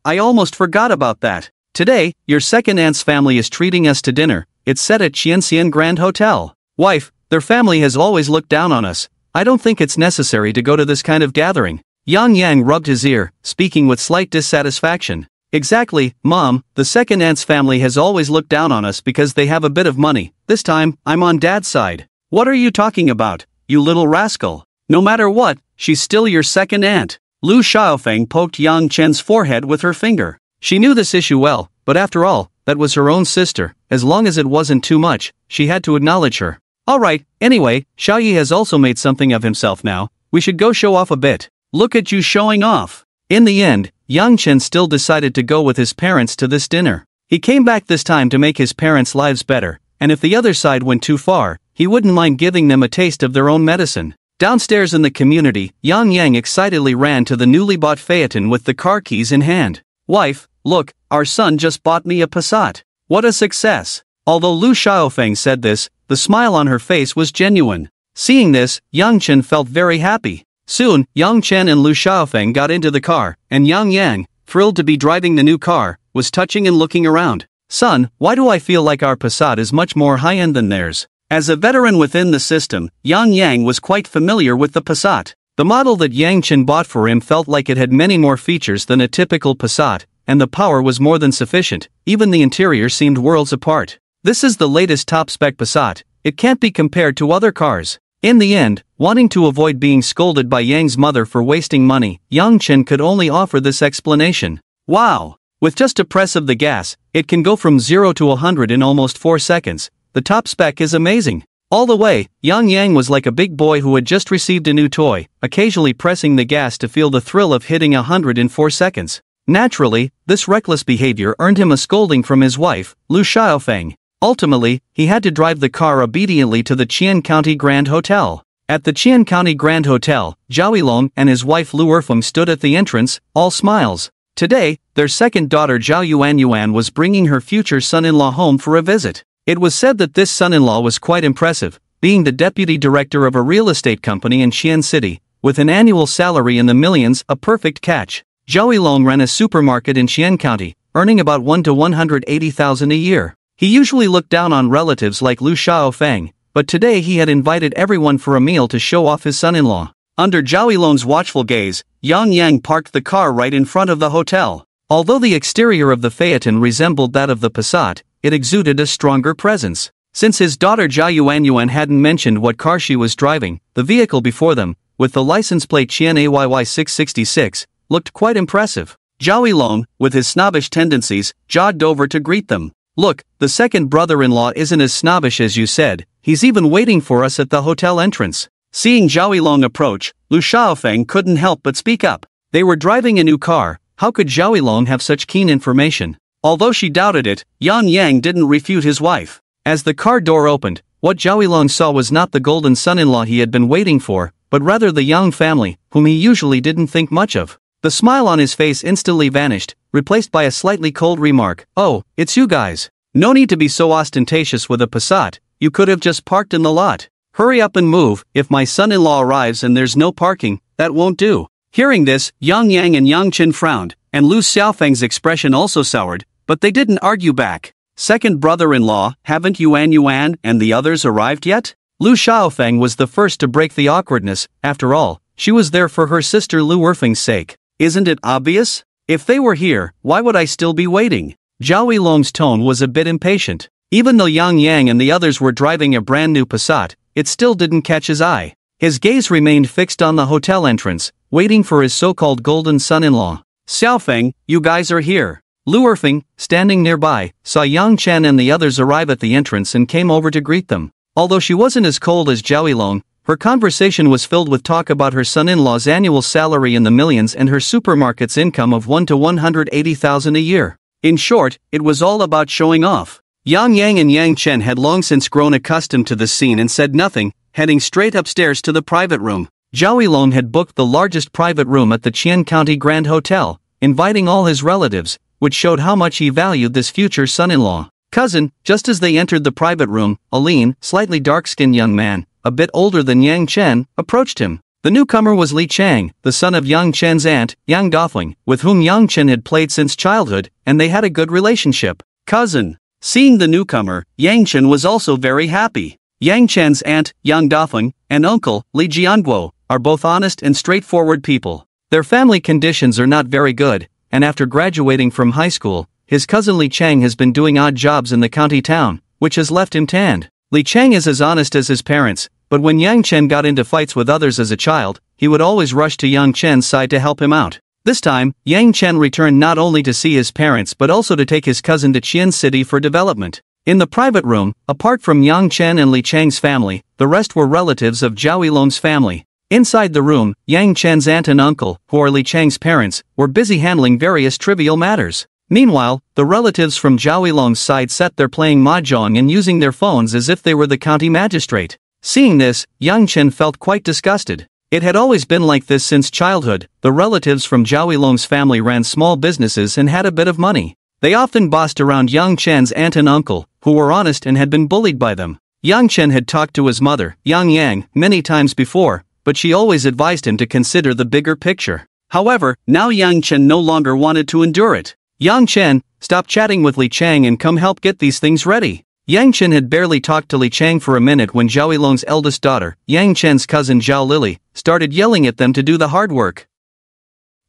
I almost forgot about that. Today, your second aunt's family is treating us to dinner. It's set at Qianxian Grand Hotel. Wife, their family has always looked down on us. I don't think it's necessary to go to this kind of gathering. Yang Yang rubbed his ear, speaking with slight dissatisfaction. Exactly, Mom, the second aunt's family has always looked down on us because they have a bit of money. This time, I'm on Dad's side. What are you talking about, you little rascal? No matter what, she's still your second aunt. Lu Xiaofeng poked Yang Chen's forehead with her finger. She knew this issue well, but after all, that was her own sister. As long as it wasn't too much, she had to acknowledge her. Alright, anyway, Xiao Yi has also made something of himself now. We should go show off a bit. Look at you showing off. In the end, Yang Chen still decided to go with his parents to this dinner. He came back this time to make his parents' lives better, and if the other side went too far, he wouldn't mind giving them a taste of their own medicine. Downstairs in the community, Yang Yang excitedly ran to the newly bought phaeton with the car keys in hand. Wife, look, our son just bought me a Passat. What a success! Although Lu Xiaofeng said this, the smile on her face was genuine. Seeing this, Yang Chen felt very happy. Soon, Yang Chen and Lu Xiaofeng got into the car, and Yang Yang, thrilled to be driving the new car, was touching and looking around. Son, why do I feel like our Passat is much more high-end than theirs? As a veteran within the system, Yang Yang was quite familiar with the Passat. The model that Yang Chen bought for him felt like it had many more features than a typical Passat, and the power was more than sufficient. Even the interior seemed worlds apart. This is the latest top-spec Passat. It can't be compared to other cars. In the end, wanting to avoid being scolded by Yang's mother for wasting money, Yang Chen could only offer this explanation. Wow! With just a press of the gas, it can go from 0 to 100 in almost 4 seconds. The top spec is amazing. All the way, Yang Yang was like a big boy who had just received a new toy, occasionally pressing the gas to feel the thrill of hitting 100 in 4 seconds. Naturally, this reckless behavior earned him a scolding from his wife, Lu Xiaofeng. Ultimately, he had to drive the car obediently to the Qian County Grand Hotel. At the Qian County Grand Hotel, Zhao Yilong and his wife Lu Erfeng stood at the entrance, all smiles. Today, their second daughter Zhao Yuan was bringing her future son-in-law home for a visit. It was said that this son-in-law was quite impressive, being the deputy director of a real estate company in Xian City, with an annual salary in the millions, a perfect catch. Zhao Yilong ran a supermarket in Qian County, earning about 1 to 180,000 a year. He usually looked down on relatives like Lu Xiaofeng, but today he had invited everyone for a meal to show off his son-in-law. Under Zhao Yilong's watchful gaze, Yang Yang parked the car right in front of the hotel. Although the exterior of the phaeton resembled that of the Passat, it exuded a stronger presence. Since his daughter Zhao Yuan hadn't mentioned what car she was driving, the vehicle before them, with the license plate Qian AYY 666, looked quite impressive. Zhao Yilong, with his snobbish tendencies, jogged over to greet them. Look, the second brother-in-law isn't as snobbish as you said, he's even waiting for us at the hotel entrance. Seeing Zhao Yilong approach, Lu Xiaofeng couldn't help but speak up. They were driving a new car, how could Zhao Yilong have such keen information? Although she doubted it, Yang Yang didn't refute his wife. As the car door opened, what Zhao Yilong saw was not the golden son-in-law he had been waiting for, but rather the Yang family, whom he usually didn't think much of. The smile on his face instantly vanished, replaced by a slightly cold remark. Oh, it's you guys. No need to be so ostentatious with a Passat, you could have just parked in the lot. Hurry up and move, if my son-in-law arrives and there's no parking, that won't do. Hearing this, Yang Yang and Yang Chen frowned, and Lu Xiaofeng's expression also soured, but they didn't argue back. Second brother-in-law, haven't Yuan and the others arrived yet? Lu Xiaofeng was the first to break the awkwardness. After all, she was there for her sister Lu Erfeng's sake. Isn't it obvious? If they were here, why would I still be waiting? Zhao Yilong's tone was a bit impatient. Even though Yang Yang and the others were driving a brand new Passat, it still didn't catch his eye. His gaze remained fixed on the hotel entrance, waiting for his so-called golden son-in-law. Xiaofeng, you guys are here. Lu Erfeng, standing nearby, saw Yang Chen and the others arrive at the entrance and came over to greet them. Although she wasn't as cold as Zhao Yilong, her conversation was filled with talk about her son-in-law's annual salary in the millions and her supermarket's income of 1 to 180,000 a year. In short, it was all about showing off. Yang Yang and Yang Chen had long since grown accustomed to the scene and said nothing, heading straight upstairs to the private room. Zhao Yilong had booked the largest private room at the Qian County Grand Hotel, inviting all his relatives, which showed how much he valued this future son-in-law. Cousin, just as they entered the private room, a lean, slightly dark-skinned young man, a bit older than Yang Chen, approached him. The newcomer was Li Chang, the son of Yang Chen's aunt, Yang Dafeng, with whom Yang Chen had played since childhood, and they had a good relationship. Cousin. Seeing the newcomer, Yang Chen was also very happy. Yang Chen's aunt, Yang Dafeng, and uncle, Li Jianguo, are both honest and straightforward people. Their family conditions are not very good, and after graduating from high school, his cousin Li Chang has been doing odd jobs in the county town, which has left him tanned. Li Chang is as honest as his parents, but when Yang Chen got into fights with others as a child, he would always rush to Yang Chen's side to help him out. This time, Yang Chen returned not only to see his parents but also to take his cousin to Qian City for development. In the private room, apart from Yang Chen and Li Chang's family, the rest were relatives of Zhao Yilong's family. Inside the room, Yang Chen's aunt and uncle, who are Li Chang's parents, were busy handling various trivial matters. Meanwhile, the relatives from Zhao Yilong's side sat there playing mahjong and using their phones as if they were the county magistrate. Seeing this, Yang Chen felt quite disgusted. It had always been like this since childhood. The relatives from Zhao Yilong's family ran small businesses and had a bit of money. They often bossed around Yang Chen's aunt and uncle, who were honest and had been bullied by them. Yang Chen had talked to his mother, Yang Yang, many times before, but she always advised him to consider the bigger picture. However, now Yang Chen no longer wanted to endure it. Yang Chen, stop chatting with Li Chang and come help get these things ready. Yang Chen had barely talked to Li Chang for a minute when Zhao Yilong's eldest daughter, Yang Chen's cousin Zhao Lili, started yelling at them to do the hard work.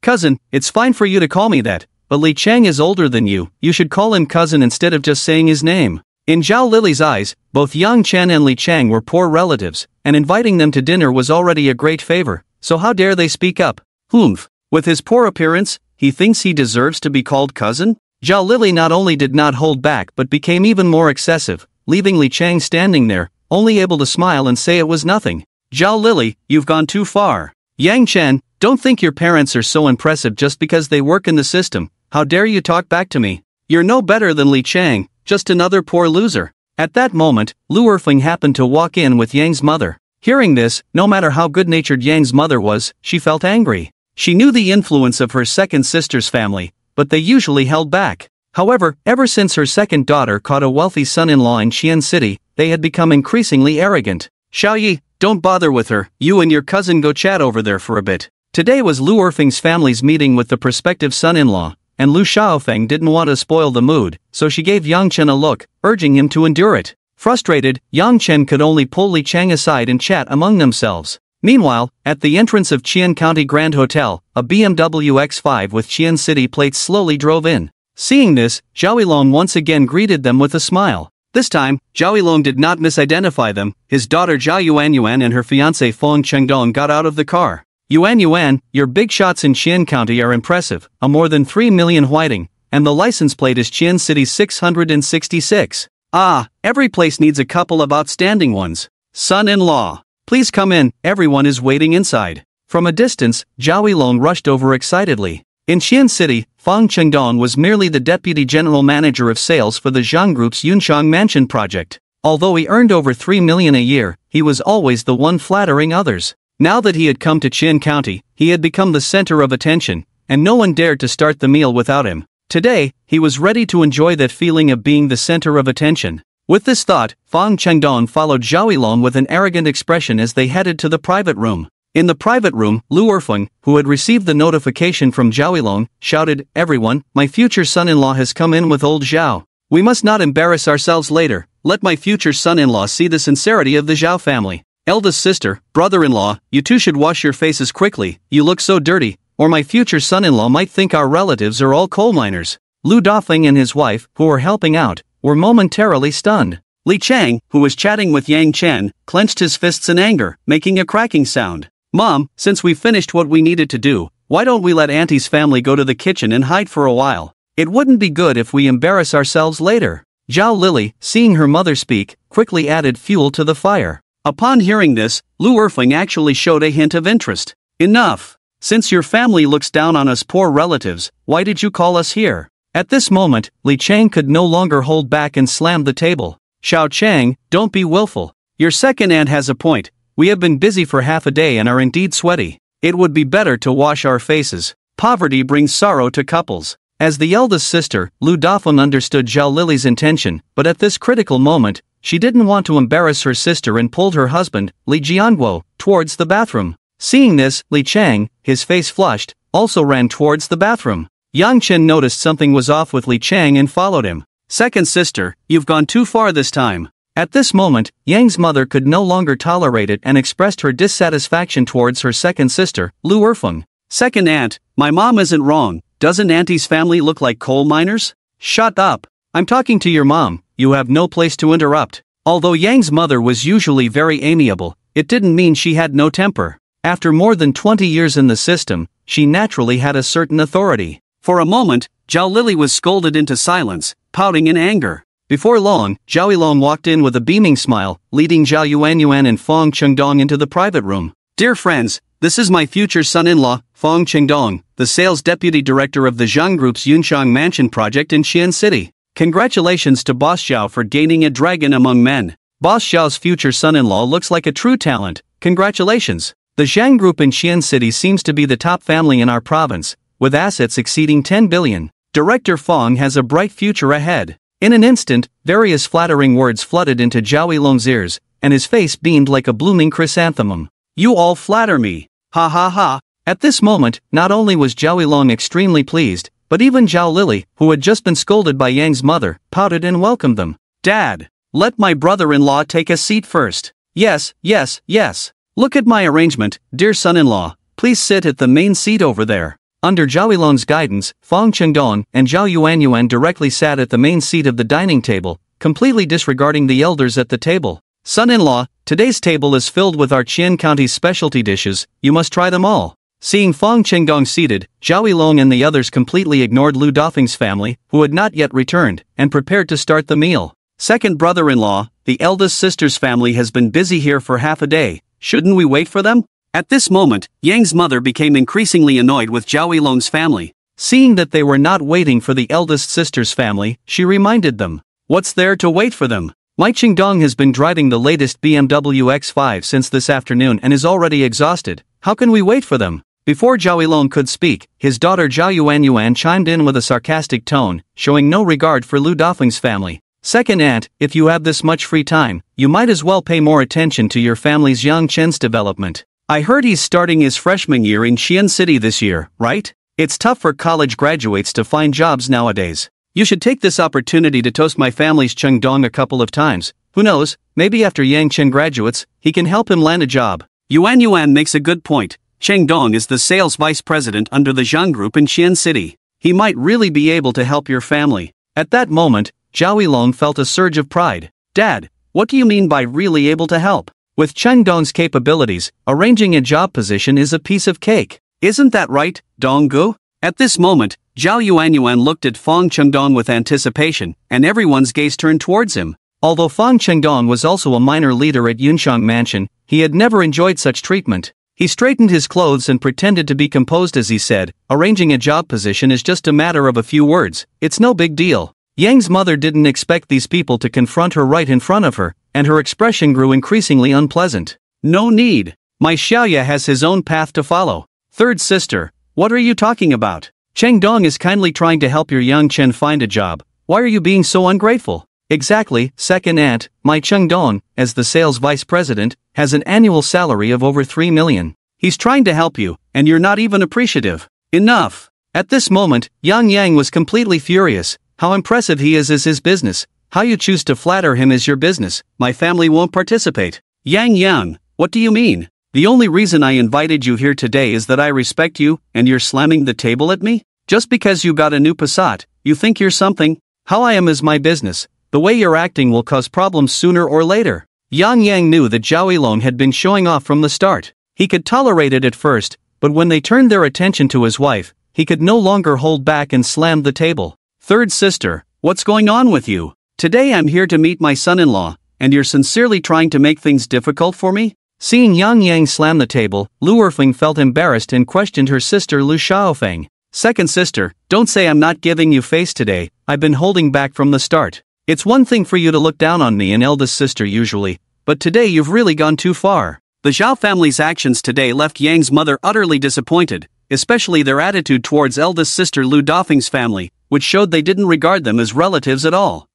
Cousin, it's fine for you to call me that, but Li Chang is older than you, you should call him cousin instead of just saying his name. In Zhao Lili's eyes, both Yang Chen and Li Chang were poor relatives, and inviting them to dinner was already a great favor, so how dare they speak up? Humph. With his poor appearance, he thinks he deserves to be called cousin? Zhao Lili not only did not hold back but became even more excessive, leaving Li Chang standing there, only able to smile and say it was nothing. Zhao Lili, you've gone too far. Yang Chen, don't think your parents are so impressive just because they work in the system. How dare you talk back to me? You're no better than Li Chang, just another poor loser. At that moment, Lu Erfeng happened to walk in with Yang's mother. Hearing this, no matter how good-natured Yang's mother was, she felt angry. She knew the influence of her second sister's family, but they usually held back. However, ever since her second daughter caught a wealthy son-in-law in Qian City, they had become increasingly arrogant. Xiaoyi, don't bother with her, you and your cousin go chat over there for a bit. Today was Lu Erfeng's family's meeting with the prospective son-in-law, and Lu Xiaofeng didn't want to spoil the mood, so she gave Yang Chen a look, urging him to endure it. Frustrated, Yang Chen could only pull Li Chang aside and chat among themselves. Meanwhile, at the entrance of Qian County Grand Hotel, a BMW X5 with Qian City plates slowly drove in. Seeing this, Zhao Yilong once again greeted them with a smile. This time, Zhao Yilong did not misidentify them. His daughter Zhao Yuanyuan and her fiancé Feng Chengdong got out of the car. Yuanyuan, your big shots in Qian County are impressive, a more than 3 million whiting, and the license plate is Qian City 666. Ah, every place needs a couple of outstanding ones. Son-in-law. Please come in, everyone is waiting inside. From a distance, Zhao Yilong rushed over excitedly. In Qian City, Feng Chengdong was merely the deputy general manager of sales for the Zhang Group's Yunchang Mansion project. Although he earned over 3 million a year, he was always the one flattering others. Now that he had come to Qian County, he had become the center of attention, and no one dared to start the meal without him. Today, he was ready to enjoy that feeling of being the center of attention. With this thought, Feng Chengdong followed Zhao Yilong with an arrogant expression as they headed to the private room. In the private room, Lu Erfeng, who had received the notification from Zhao Yilong, shouted, "Everyone, my future son-in-law has come in with old Zhao. We must not embarrass ourselves later." let my future son-in-law see the sincerity of the Zhao family. Eldest sister, brother-in-law, you two should wash your faces quickly, you look so dirty, or my future son-in-law might think our relatives are all coal miners. Lu Dafeng and his wife, who were helping out, were momentarily stunned. Li Chang, who was chatting with Yang Chen, clenched his fists in anger, making a cracking sound. Mom, since we finished what we needed to do, why don't we let Auntie's family go to the kitchen and hide for a while? It wouldn't be good if we embarrass ourselves later. Zhao Lili, seeing her mother speak, quickly added fuel to the fire. Upon hearing this, Lu Erfeng actually showed a hint of interest. Enough! Since your family looks down on us poor relatives, why did you call us here? At this moment, Li Chang could no longer hold back and slammed the table. Xiao Chang, don't be willful. Your second aunt has a point. We have been busy for half a day and are indeed sweaty. It would be better to wash our faces. Poverty brings sorrow to couples. As the eldest sister, Lu Dafeng understood Zhao Lili's intention, but at this critical moment, she didn't want to embarrass her sister and pulled her husband, Li Jianguo, towards the bathroom. Seeing this, Li Chang, his face flushed, also ran towards the bathroom. Yang Chen noticed something was off with Li Chang and followed him. Second sister, you've gone too far this time. At this moment, Yang's mother could no longer tolerate it and expressed her dissatisfaction towards her second sister, Lu Erfeng. Second aunt, my mom isn't wrong. Doesn't Auntie's family look like coal miners? Shut up. I'm talking to your mom, you have no place to interrupt. Although Yang's mother was usually very amiable, it didn't mean she had no temper. After more than 20 years in the system, she naturally had a certain authority. For a moment, Zhao Lili was scolded into silence, pouting in anger. Before long, Zhao Yilong walked in with a beaming smile, leading Zhao Yuanyuan and Fang Chengdong into the private room. Dear friends, this is my future son-in-law, Fang Chengdong, the sales deputy director of the Zhang Group's Yunchang Mansion project in Xi'an City. Congratulations to Boss Zhao for gaining a dragon among men. Boss Zhao's future son-in-law looks like a true talent. Congratulations. The Zhang Group in Xi'an City seems to be the top family in our province, with assets exceeding 10 billion. Director Fang has a bright future ahead. In an instant, various flattering words flooded into Zhao Yilong's ears, and his face beamed like a blooming chrysanthemum. You all flatter me. Ha ha ha. At this moment, not only was Zhao Yilong extremely pleased, but even Zhao Lili, who had just been scolded by Yang's mother, pouted and welcomed them. Dad, let my brother-in-law take a seat first. Yes, yes, yes. Look at my arrangement, dear son-in-law. Please sit at the main seat over there. Under Zhao Yilong's guidance, Fang Chengdong and Zhao Yuanyuan directly sat at the main seat of the dining table, completely disregarding the elders at the table. Son-in-law, today's table is filled with our Qian County's specialty dishes, you must try them all. Seeing Fang Chengdong seated, Zhao Yilong and the others completely ignored Lu Dafeng's family, who had not yet returned, and prepared to start the meal. Second brother-in-law, the eldest sister's family has been busy here for half a day, shouldn't we wait for them? At this moment, Yang's mother became increasingly annoyed with Zhao Yilong's family. Seeing that they were not waiting for the eldest sister's family, she reminded them. What's there to wait for them? My Qingdong has been driving the latest BMW X5 since this afternoon and is already exhausted. How can we wait for them? Before Zhao Yilong could speak, his daughter Zhao Yuanyuan chimed in with a sarcastic tone, showing no regard for Lu Dafeng's family. Second aunt, if you have this much free time, you might as well pay more attention to your family's young Chen's development. I heard he's starting his freshman year in Xi'an City this year, right? It's tough for college graduates to find jobs nowadays. You should take this opportunity to toast my family's Chengdong a couple of times. Who knows, maybe after Yang Chen graduates, he can help him land a job. Yuanyuan makes a good point. Chengdong is the sales vice president under the Zhang Group in Xi'an City. He might really be able to help your family. At that moment, Zhao Yilong felt a surge of pride. Dad, what do you mean by really able to help? With Chengdong's capabilities, arranging a job position is a piece of cake. Isn't that right, Donggu? At this moment, Zhao Yuanyuan looked at Fang Chengdong with anticipation, and everyone's gaze turned towards him. Although Fang Chengdong was also a minor leader at Yunchang Mansion, he had never enjoyed such treatment. He straightened his clothes and pretended to be composed as he said, arranging a job position is just a matter of a few words, it's no big deal. Yang's mother didn't expect these people to confront her right in front of her, and her expression grew increasingly unpleasant. No need. My Xiaoya has his own path to follow. Third sister, what are you talking about? Chengdong is kindly trying to help your young Chen find a job. Why are you being so ungrateful? Exactly, second aunt, my Chengdong, as the sales vice president, has an annual salary of over 3 million. He's trying to help you, and you're not even appreciative. Enough. At this moment, Yang Yang was completely furious. How impressive he is his business. How you choose to flatter him is your business. My family won't participate. Yang, what do you mean? The only reason I invited you here today is that I respect you, and you're slamming the table at me? Just because you got a new Passat, you think you're something? How I am is my business. The way you're acting will cause problems sooner or later. Yang knew that Zhao Yilong had been showing off from the start. He could tolerate it at first, but when they turned their attention to his wife, he could no longer hold back and slammed the table. Third sister, what's going on with you? Today I'm here to meet my son-in-law, and you're sincerely trying to make things difficult for me? Seeing Yang slam the table, Lu Erfeng felt embarrassed and questioned her sister Lu Xiaofeng. Second sister, don't say I'm not giving you face today, I've been holding back from the start. It's one thing for you to look down on me, an eldest sister usually, but today you've really gone too far. The Zhao family's actions today left Yang's mother utterly disappointed, especially their attitude towards eldest sister Lu Dafeng's family, which showed they didn't regard them as relatives at all.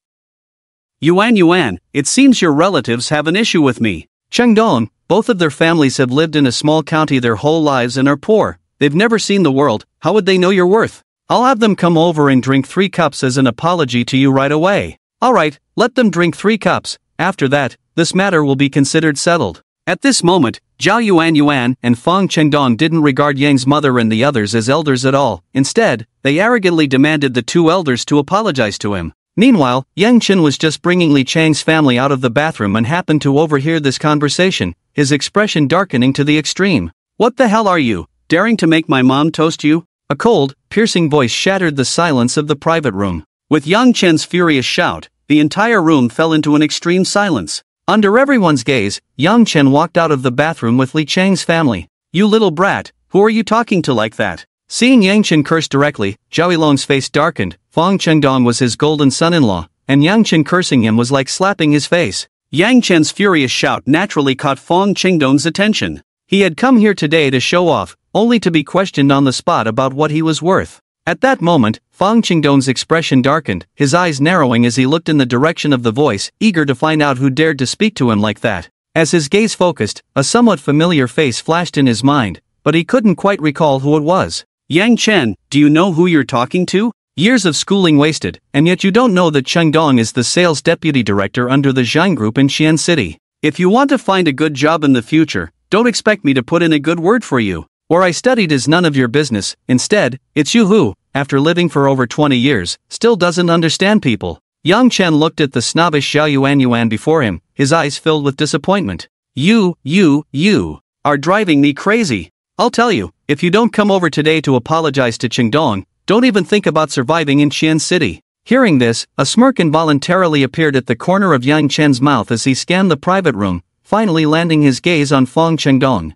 Yuan, it seems your relatives have an issue with me. Chengdong, both of their families have lived in a small county their whole lives and are poor. They've never seen the world, how would they know your worth? I'll have them come over and drink 3 cups as an apology to you right away. Alright, let them drink 3 cups, after that, this matter will be considered settled. At this moment, Zhao Yuan and Fang Chengdong didn't regard Yang's mother and the others as elders at all. Instead, they arrogantly demanded the 2 elders to apologize to him. Meanwhile, Yang Qin was just bringing Li Chang's family out of the bathroom and happened to overhear this conversation, his expression darkening to the extreme. What the hell are you, daring to make my mom toast you? A cold, piercing voice shattered the silence of the private room. With Yang Chen's furious shout, the entire room fell into an extreme silence. Under everyone's gaze, Yang Chen walked out of the bathroom with Li Chang's family. You little brat, who are you talking to like that? Seeing Yang Chen curse directly, Zhao Yilong's face darkened. Fang Chengdong was his golden son-in-law, and Yang Chen cursing him was like slapping his face. Yang Chen's furious shout naturally caught Fang Chengdong's attention. He had come here today to show off, only to be questioned on the spot about what he was worth. At that moment, Fang Chengdong's expression darkened, his eyes narrowing as he looked in the direction of the voice, eager to find out who dared to speak to him like that. As his gaze focused, a somewhat familiar face flashed in his mind, but he couldn't quite recall who it was. Yang Chen, do you know who you're talking to? Years of schooling wasted, and yet you don't know that Chengdong is the sales deputy director under the Zhang Group in Xian City. If you want to find a good job in the future, don't expect me to put in a good word for you. Where I studied is none of your business. Instead, it's you who, after living for over 20 years, still doesn't understand people. Yang Chen looked at the snobbish Zhao Yuan before him, his eyes filled with disappointment. You are driving me crazy. I'll tell you, if you don't come over today to apologize to Chengdong, don't even think about surviving in Xian City. Hearing this, a smirk involuntarily appeared at the corner of Yang Chen's mouth as he scanned the private room, finally landing his gaze on Fang Chengdong.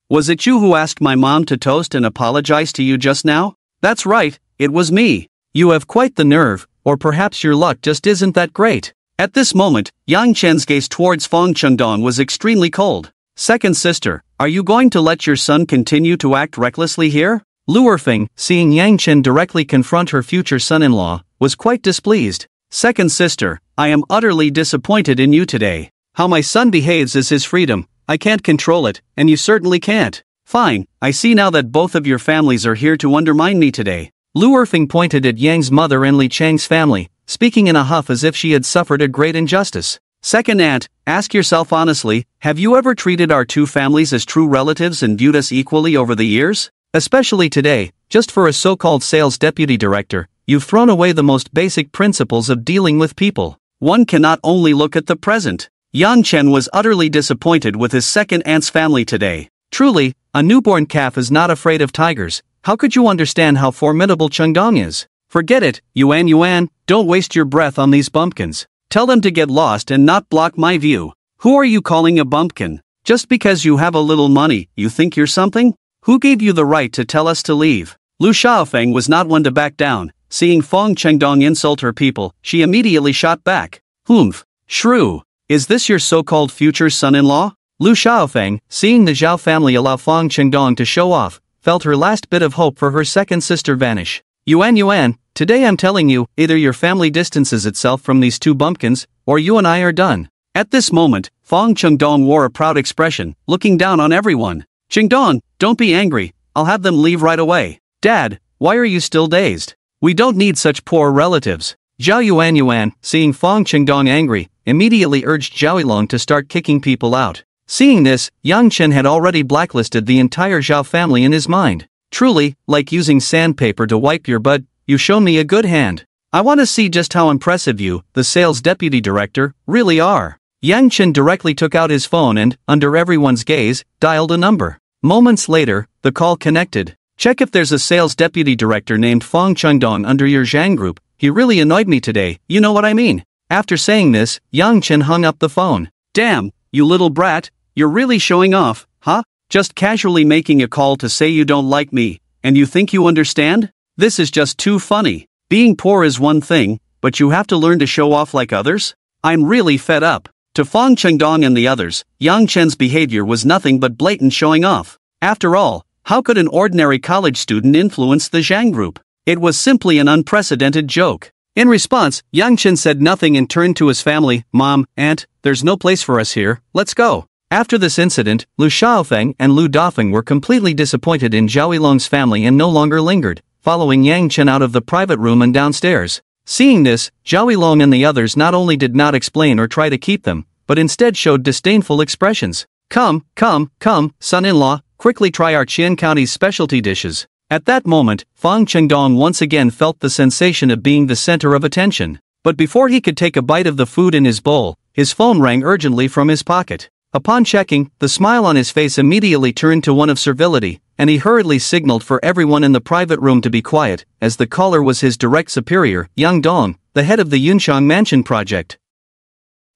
Was it you who asked my mom to toast and apologize to you just now? That's right, it was me. You have quite the nerve, or perhaps your luck just isn't that great. At this moment, Yang Chen's gaze towards Fang Chengdong was extremely cold. Second sister, are you going to let your son continue to act recklessly here? Lu Erfeng, seeing Yang Chen directly confront her future son-in-law, was quite displeased. Second sister, I am utterly disappointed in you today. How my son behaves is his freedom, I can't control it, and you certainly can't. Fine, I see now that both of your families are here to undermine me today. Lu Erfeng pointed at Yang's mother and Li Chang's family, speaking in a huff as if she had suffered a great injustice. Second aunt, ask yourself honestly, have you ever treated our 2 families as true relatives and viewed us equally over the years? Especially today, just for a so-called sales deputy director, you've thrown away the most basic principles of dealing with people. One cannot only look at the present. Yang Chen was utterly disappointed with his second aunt's family today. Truly, a newborn calf is not afraid of tigers. How could you understand how formidable Chengdong is? Forget it, Yuan, don't waste your breath on these bumpkins. Tell them to get lost and not block my view. Who are you calling a bumpkin? Just because you have a little money, you think you're something? Who gave you the right to tell us to leave? Lu Xiaofeng was not one to back down. Seeing Fang Chengdong insult her people, she immediately shot back. Humph, shrew, is this your so-called future son-in-law? Lu Xiaofeng, seeing the Zhao family allow Fang Chengdong to show off, felt her last bit of hope for her second sister vanish. Yuan, today I'm telling you, either your family distances itself from these 2 bumpkins, or you and I are done. At this moment, Fang Chengdong wore a proud expression, looking down on everyone. Chengdong, don't be angry, I'll have them leave right away. Dad, why are you still dazed? We don't need such poor relatives. Zhao Yuan, seeing Feng Qingdong angry, immediately urged Zhao Yilong to start kicking people out. Seeing this, Yang Chen had already blacklisted the entire Zhao family in his mind. Truly, like using sandpaper to wipe your butt, you show me a good hand. I want to see just how impressive you, the sales deputy director, really are. Yang Chen directly took out his phone and, under everyone's gaze, dialed a number. Moments later, the call connected. Check if there's a sales deputy director named Feng Qingdong under your Zhang group. He really annoyed me today, you know what I mean. After saying this, Yang Chen hung up the phone. Damn, you little brat, you're really showing off, huh? Just casually making a call to say you don't like me, and you think you understand? This is just too funny. Being poor is one thing, but you have to learn to show off like others? I'm really fed up. To Feng Qingdong and the others, Yang Chen's behavior was nothing but blatant showing off. After all, how could an ordinary college student influence the Zhang group? It was simply an unprecedented joke. In response, Yang Chen said nothing and turned to his family. Mom, Aunt, there's no place for us here, let's go. After this incident, Lu Xiaofeng and Lu Dafeng were completely disappointed in Zhao Yilong's family and no longer lingered, following Yang Chen out of the private room and downstairs. Seeing this, Zhao Yilong and the others not only did not explain or try to keep them, but instead showed disdainful expressions. Come, son-in-law, quickly try our Qian County's specialty dishes. At that moment, Feng Qingdong once again felt the sensation of being the center of attention. But before he could take a bite of the food in his bowl, his phone rang urgently from his pocket. Upon checking, the smile on his face immediately turned to one of servility, and he hurriedly signaled for everyone in the private room to be quiet, as the caller was his direct superior, Yang Dong, the head of the Yunchang Mansion project.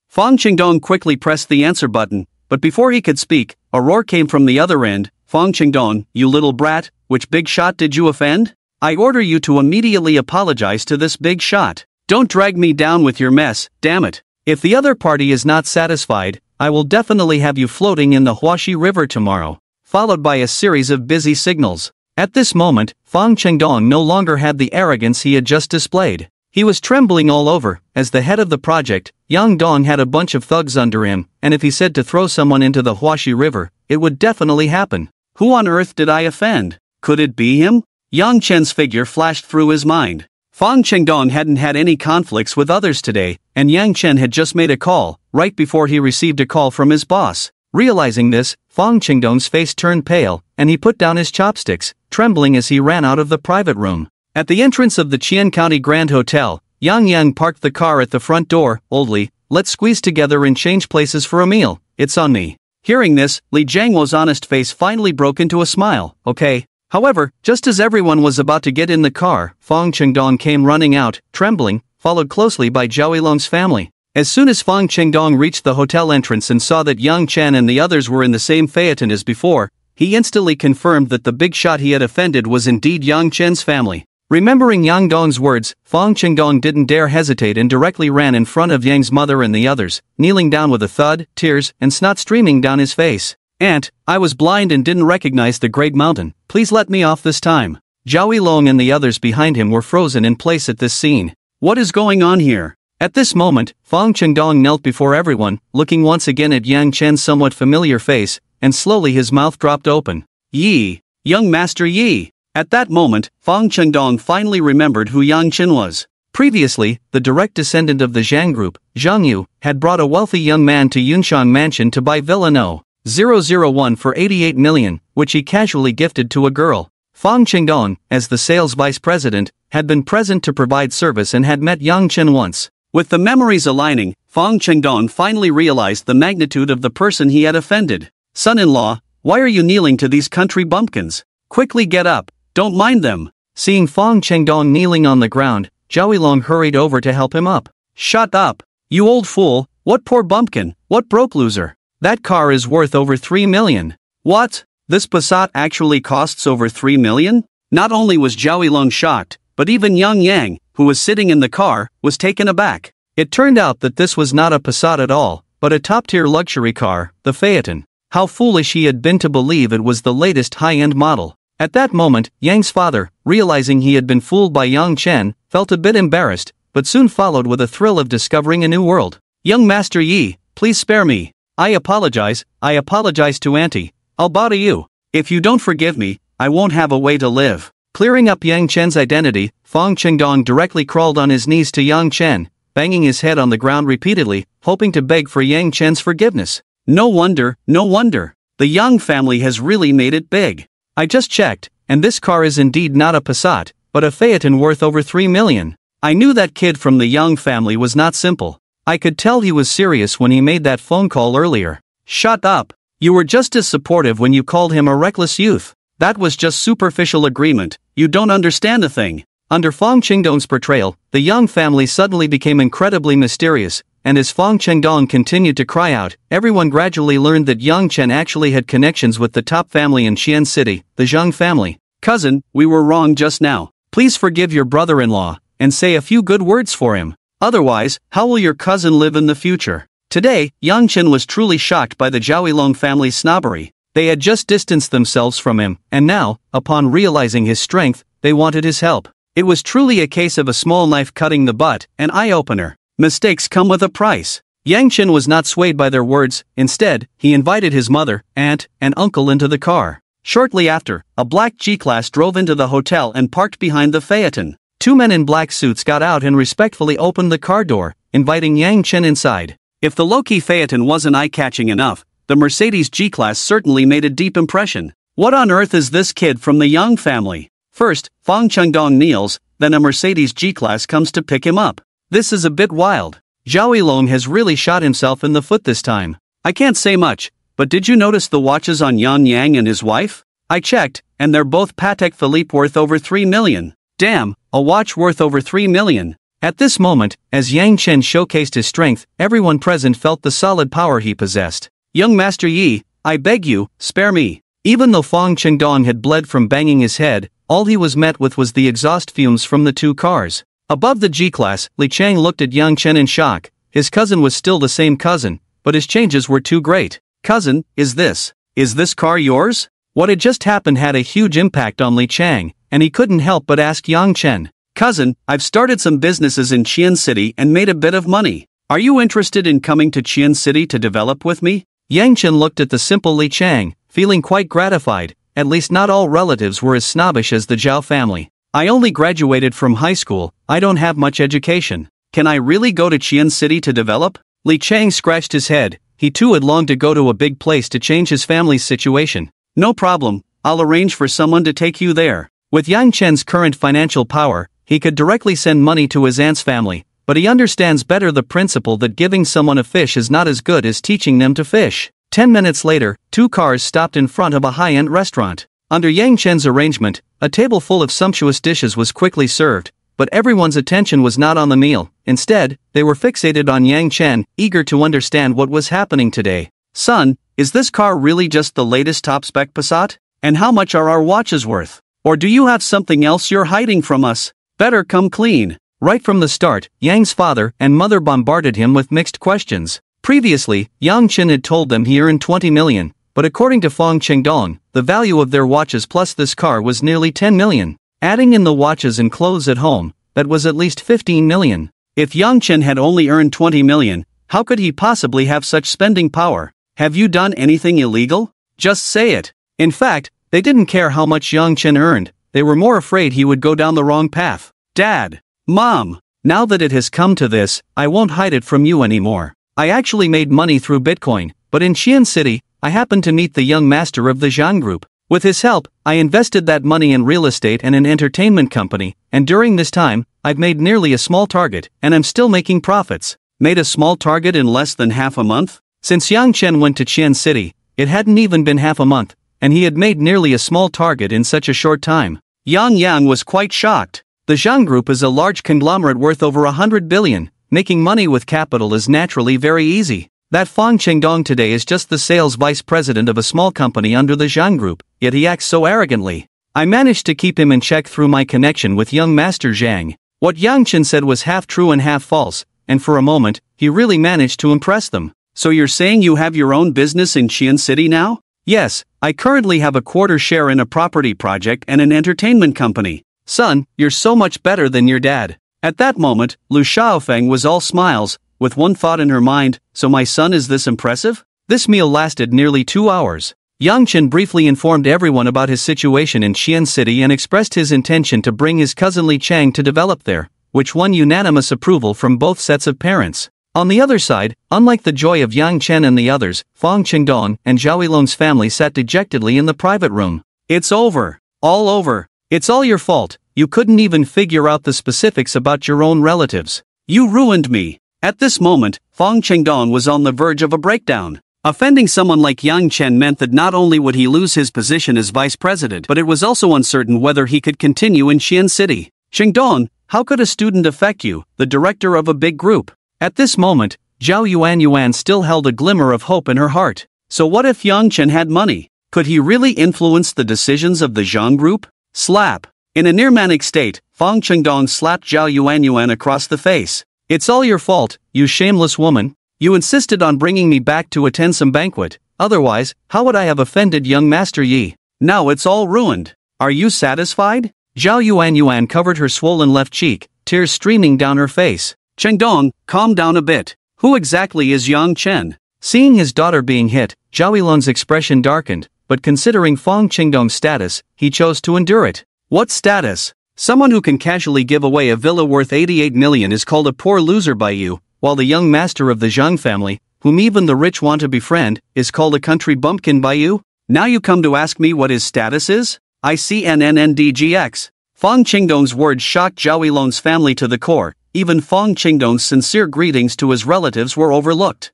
Feng Qingdong quickly pressed the answer button, but before he could speak, a roar came from the other end. Feng Qingdong, you little brat, which big shot did you offend? I order you to immediately apologize to this big shot. Don't drag me down with your mess, damn it. If the other party is not satisfied, I will definitely have you floating in the Huaxi River tomorrow. Followed by a series of busy signals. At this moment, Feng Qingdong no longer had the arrogance he had just displayed. He was trembling all over. As the head of the project, Yang Dong had a bunch of thugs under him, and if he said to throw someone into the Huaxi River, it would definitely happen. Who on earth did I offend? Could it be him? Yang Chen's figure flashed through his mind. Feng Qingdong hadn't had any conflicts with others today, and Yang Chen had just made a call, right before he received a call from his boss. Realizing this, Feng Qingdong's face turned pale, and he put down his chopsticks, trembling as he ran out of the private room. At the entrance of the Qian County Grand Hotel, Yang parked the car at the front door. Oldly, let's squeeze together and change places for a meal, it's on me. Hearing this, Li Jiangwo's honest face finally broke into a smile. Okay. However, just as everyone was about to get in the car, Feng Qingdong came running out, trembling, followed closely by Zhao Yilong's family. As soon as Feng Qingdong reached the hotel entrance and saw that Yang Chen and the others were in the same phaeton as before, he instantly confirmed that the big shot he had offended was indeed Yang Chen's family. Remembering Yang Dong's words, Feng Qingdong didn't dare hesitate and directly ran in front of Yang's mother and the others, kneeling down with a thud, tears, and snot streaming down his face. Aunt, I was blind and didn't recognize the Great Mountain. Please let me off this time. Zhao Yilong and the others behind him were frozen in place at this scene. What is going on here? At this moment, Feng Qingdong knelt before everyone, looking once again at Yang Chen's somewhat familiar face, and slowly his mouth dropped open. Yi! Young Master Yi! At that moment, Feng Qingdong finally remembered who Yang Chen was. Previously, the direct descendant of the Zhang group, Zhang Yu, had brought a wealthy young man to Yunchang Mansion to buy Villa No. 001 for 88 million, which he casually gifted to a girl. Feng Qingdong, as the sales vice president, had been present to provide service and had met Yang Chen once. With the memories aligning, Feng Qingdong finally realized the magnitude of the person he had offended. Son-in-law, why are you kneeling to these country bumpkins? Quickly get up, don't mind them. Seeing Feng Qingdong kneeling on the ground, Zhao Yilong hurried over to help him up. Shut up, you old fool, what poor bumpkin, what broke loser. That car is worth over 3 million. What? This Passat actually costs over 3 million? Not only was Zhao Yilong shocked, but even Yang, who was sitting in the car, was taken aback. It turned out that this was not a Passat at all, but a top-tier luxury car, the Phaeton. How foolish he had been to believe it was the latest high-end model. At that moment, Yang's father, realizing he had been fooled by Yang Chen, felt a bit embarrassed, but soon followed with a thrill of discovering a new world. Young Master Yi, please spare me. I apologize to Auntie. I'll bow to you. If you don't forgive me, I won't have a way to live. Clearing up Yang Chen's identity, Fong Qingdong directly crawled on his knees to Yang Chen, banging his head on the ground repeatedly, hoping to beg for Yang Chen's forgiveness. No wonder, no wonder. The Yang family has really made it big. I just checked, and this car is indeed not a Passat, but a Phaeton worth over 3 million. I knew that kid from the Yang family was not simple. I could tell he was serious when he made that phone call earlier. Shut up. You were just as supportive when you called him a reckless youth. That was just superficial agreement. You don't understand a thing. Under Fong Qingdong's portrayal, the Yang family suddenly became incredibly mysterious, and as Fong Qingdong continued to cry out, everyone gradually learned that Yang Chen actually had connections with the top family in Qian City, the Zhang family. Cousin, we were wrong just now. Please forgive your brother-in-law, and say a few good words for him. Otherwise, how will your cousin live in the future? Today, Yang Chen was truly shocked by the Zhao family's snobbery. They had just distanced themselves from him, and now, upon realizing his strength, they wanted his help. It was truly a case of a small knife cutting the butt, an eye-opener. Mistakes come with a price. Yang Chen was not swayed by their words. Instead, he invited his mother, aunt, and uncle into the car. Shortly after, a black G-Class drove into the hotel and parked behind the Phaeton. Two men in black suits got out and respectfully opened the car door, inviting Yang Chen inside. If the low-key Phaeton wasn't eye-catching enough, the Mercedes G-Class certainly made a deep impression. What on earth is this kid from the Yang family? First, Fong Qingdong kneels, then a Mercedes G-Class comes to pick him up. This is a bit wild. Zhao Yilong has really shot himself in the foot this time. I can't say much, but did you notice the watches on Yan Yang and his wife? I checked, and they're both Patek Philippe worth over 3 million. Damn, a watch worth over 3 million. At this moment, as Yang Chen showcased his strength, everyone present felt the solid power he possessed. Young Master Yi, I beg you, spare me. Even though Fong Qingdong had bled from banging his head, all he was met with was the exhaust fumes from the two cars. Above the G-Class, Li Chang looked at Yang Chen in shock. His cousin was still the same cousin, but his changes were too great. Cousin, is this car yours? What had just happened had a huge impact on Li Chang, and he couldn't help but ask Yang Chen. Cousin, I've started some businesses in Qian City and made a bit of money. Are you interested in coming to Qian City to develop with me? Yang Chen looked at the simple Li Chang, feeling quite gratified. At least not all relatives were as snobbish as the Zhao family. I only graduated from high school, I don't have much education. Can I really go to Qian City to develop? Li Chang scratched his head. He too had longed to go to a big place to change his family's situation. No problem, I'll arrange for someone to take you there. With Yang Chen's current financial power, he could directly send money to his aunt's family, but he understands better the principle that giving someone a fish is not as good as teaching them to fish. 10 minutes later, two cars stopped in front of a high-end restaurant. Under Yang Chen's arrangement, a table full of sumptuous dishes was quickly served, but everyone's attention was not on the meal. Instead, they were fixated on Yang Chen, eager to understand what was happening today. Son, is this car really just the latest top-spec Passat? And how much are our watches worth? Or do you have something else you're hiding from us? Better come clean. Right from the start, Yang's father and mother bombarded him with mixed questions. Previously, Yang Chen had told them he earned 20 million, but according to Fong Qingdong, the value of their watches plus this car was nearly 10 million. Adding in the watches and clothes at home, that was at least 15 million. If Yang Chen had only earned 20 million, how could he possibly have such spending power? Have you done anything illegal? Just say it. In fact, they didn't care how much Yang Chen earned, they were more afraid he would go down the wrong path. Dad! Mom! Now that it has come to this, I won't hide it from you anymore. I actually made money through Bitcoin, but in Qian City, I happened to meet the young master of the Zhang Group. With his help, I invested that money in real estate and an entertainment company, and during this time, I've made nearly a small target, and I'm still making profits. Made a small target in less than half a month? Since Yang Chen went to Qian City, it hadn't even been half a month, and he had made nearly a small target in such a short time. Yang was quite shocked. The Zhang Group is a large conglomerate worth over 100 billion. Making money with capital is naturally very easy. That Fong Qingdong today is just the sales vice president of a small company under the Zhang Group, yet he acts so arrogantly. I managed to keep him in check through my connection with young Master Zhang. What Yang Chen said was half true and half false, and for a moment, he really managed to impress them. So you're saying you have your own business in Qian City now? Yes, I currently have a quarter share in a property project and an entertainment company. Son, you're so much better than your dad. At that moment, Lu Xiaofeng was all smiles, with one thought in her mind, so my son is this impressive? This meal lasted nearly 2 hours. Yang Chen briefly informed everyone about his situation in Xi'an City and expressed his intention to bring his cousin Li Chang to develop there, which won unanimous approval from both sets of parents. On the other side, unlike the joy of Yang Chen and the others, Fang Qingdong and Zhao Yilong's family sat dejectedly in the private room. It's over. All over. It's all your fault. You couldn't even figure out the specifics about your own relatives. You ruined me. At this moment, Fang Qingdong was on the verge of a breakdown. Offending someone like Yang Chen meant that not only would he lose his position as vice president, but it was also uncertain whether he could continue in Xi'an City. Qingdong, how could a student affect you, the director of a big group? At this moment, Zhao Yuan still held a glimmer of hope in her heart. So what if Yang Chen had money? Could he really influence the decisions of the Zhang group? Slap. In a near-manic state, Fang Qingdong slapped Zhao Yuan across the face. It's all your fault, you shameless woman. You insisted on bringing me back to attend some banquet, otherwise, how would I have offended young Master Yi? Now it's all ruined. Are you satisfied? Zhao Yuan covered her swollen left cheek, tears streaming down her face. Qingdong, calm down a bit. Who exactly is Yang Chen? Seeing his daughter being hit, Zhao Yilong's expression darkened, but considering Fang Qingdong's status, he chose to endure it. What status? Someone who can casually give away a villa worth 88 million is called a poor loser by you, while the young master of the Zhang family, whom even the rich want to befriend, is called a country bumpkin by you? Now you come to ask me what his status is? ICNNNDGX. Fang Qingdong's words shocked Zhao Yilong's family to the core. Even Fang Qingdong's sincere greetings to his relatives were overlooked.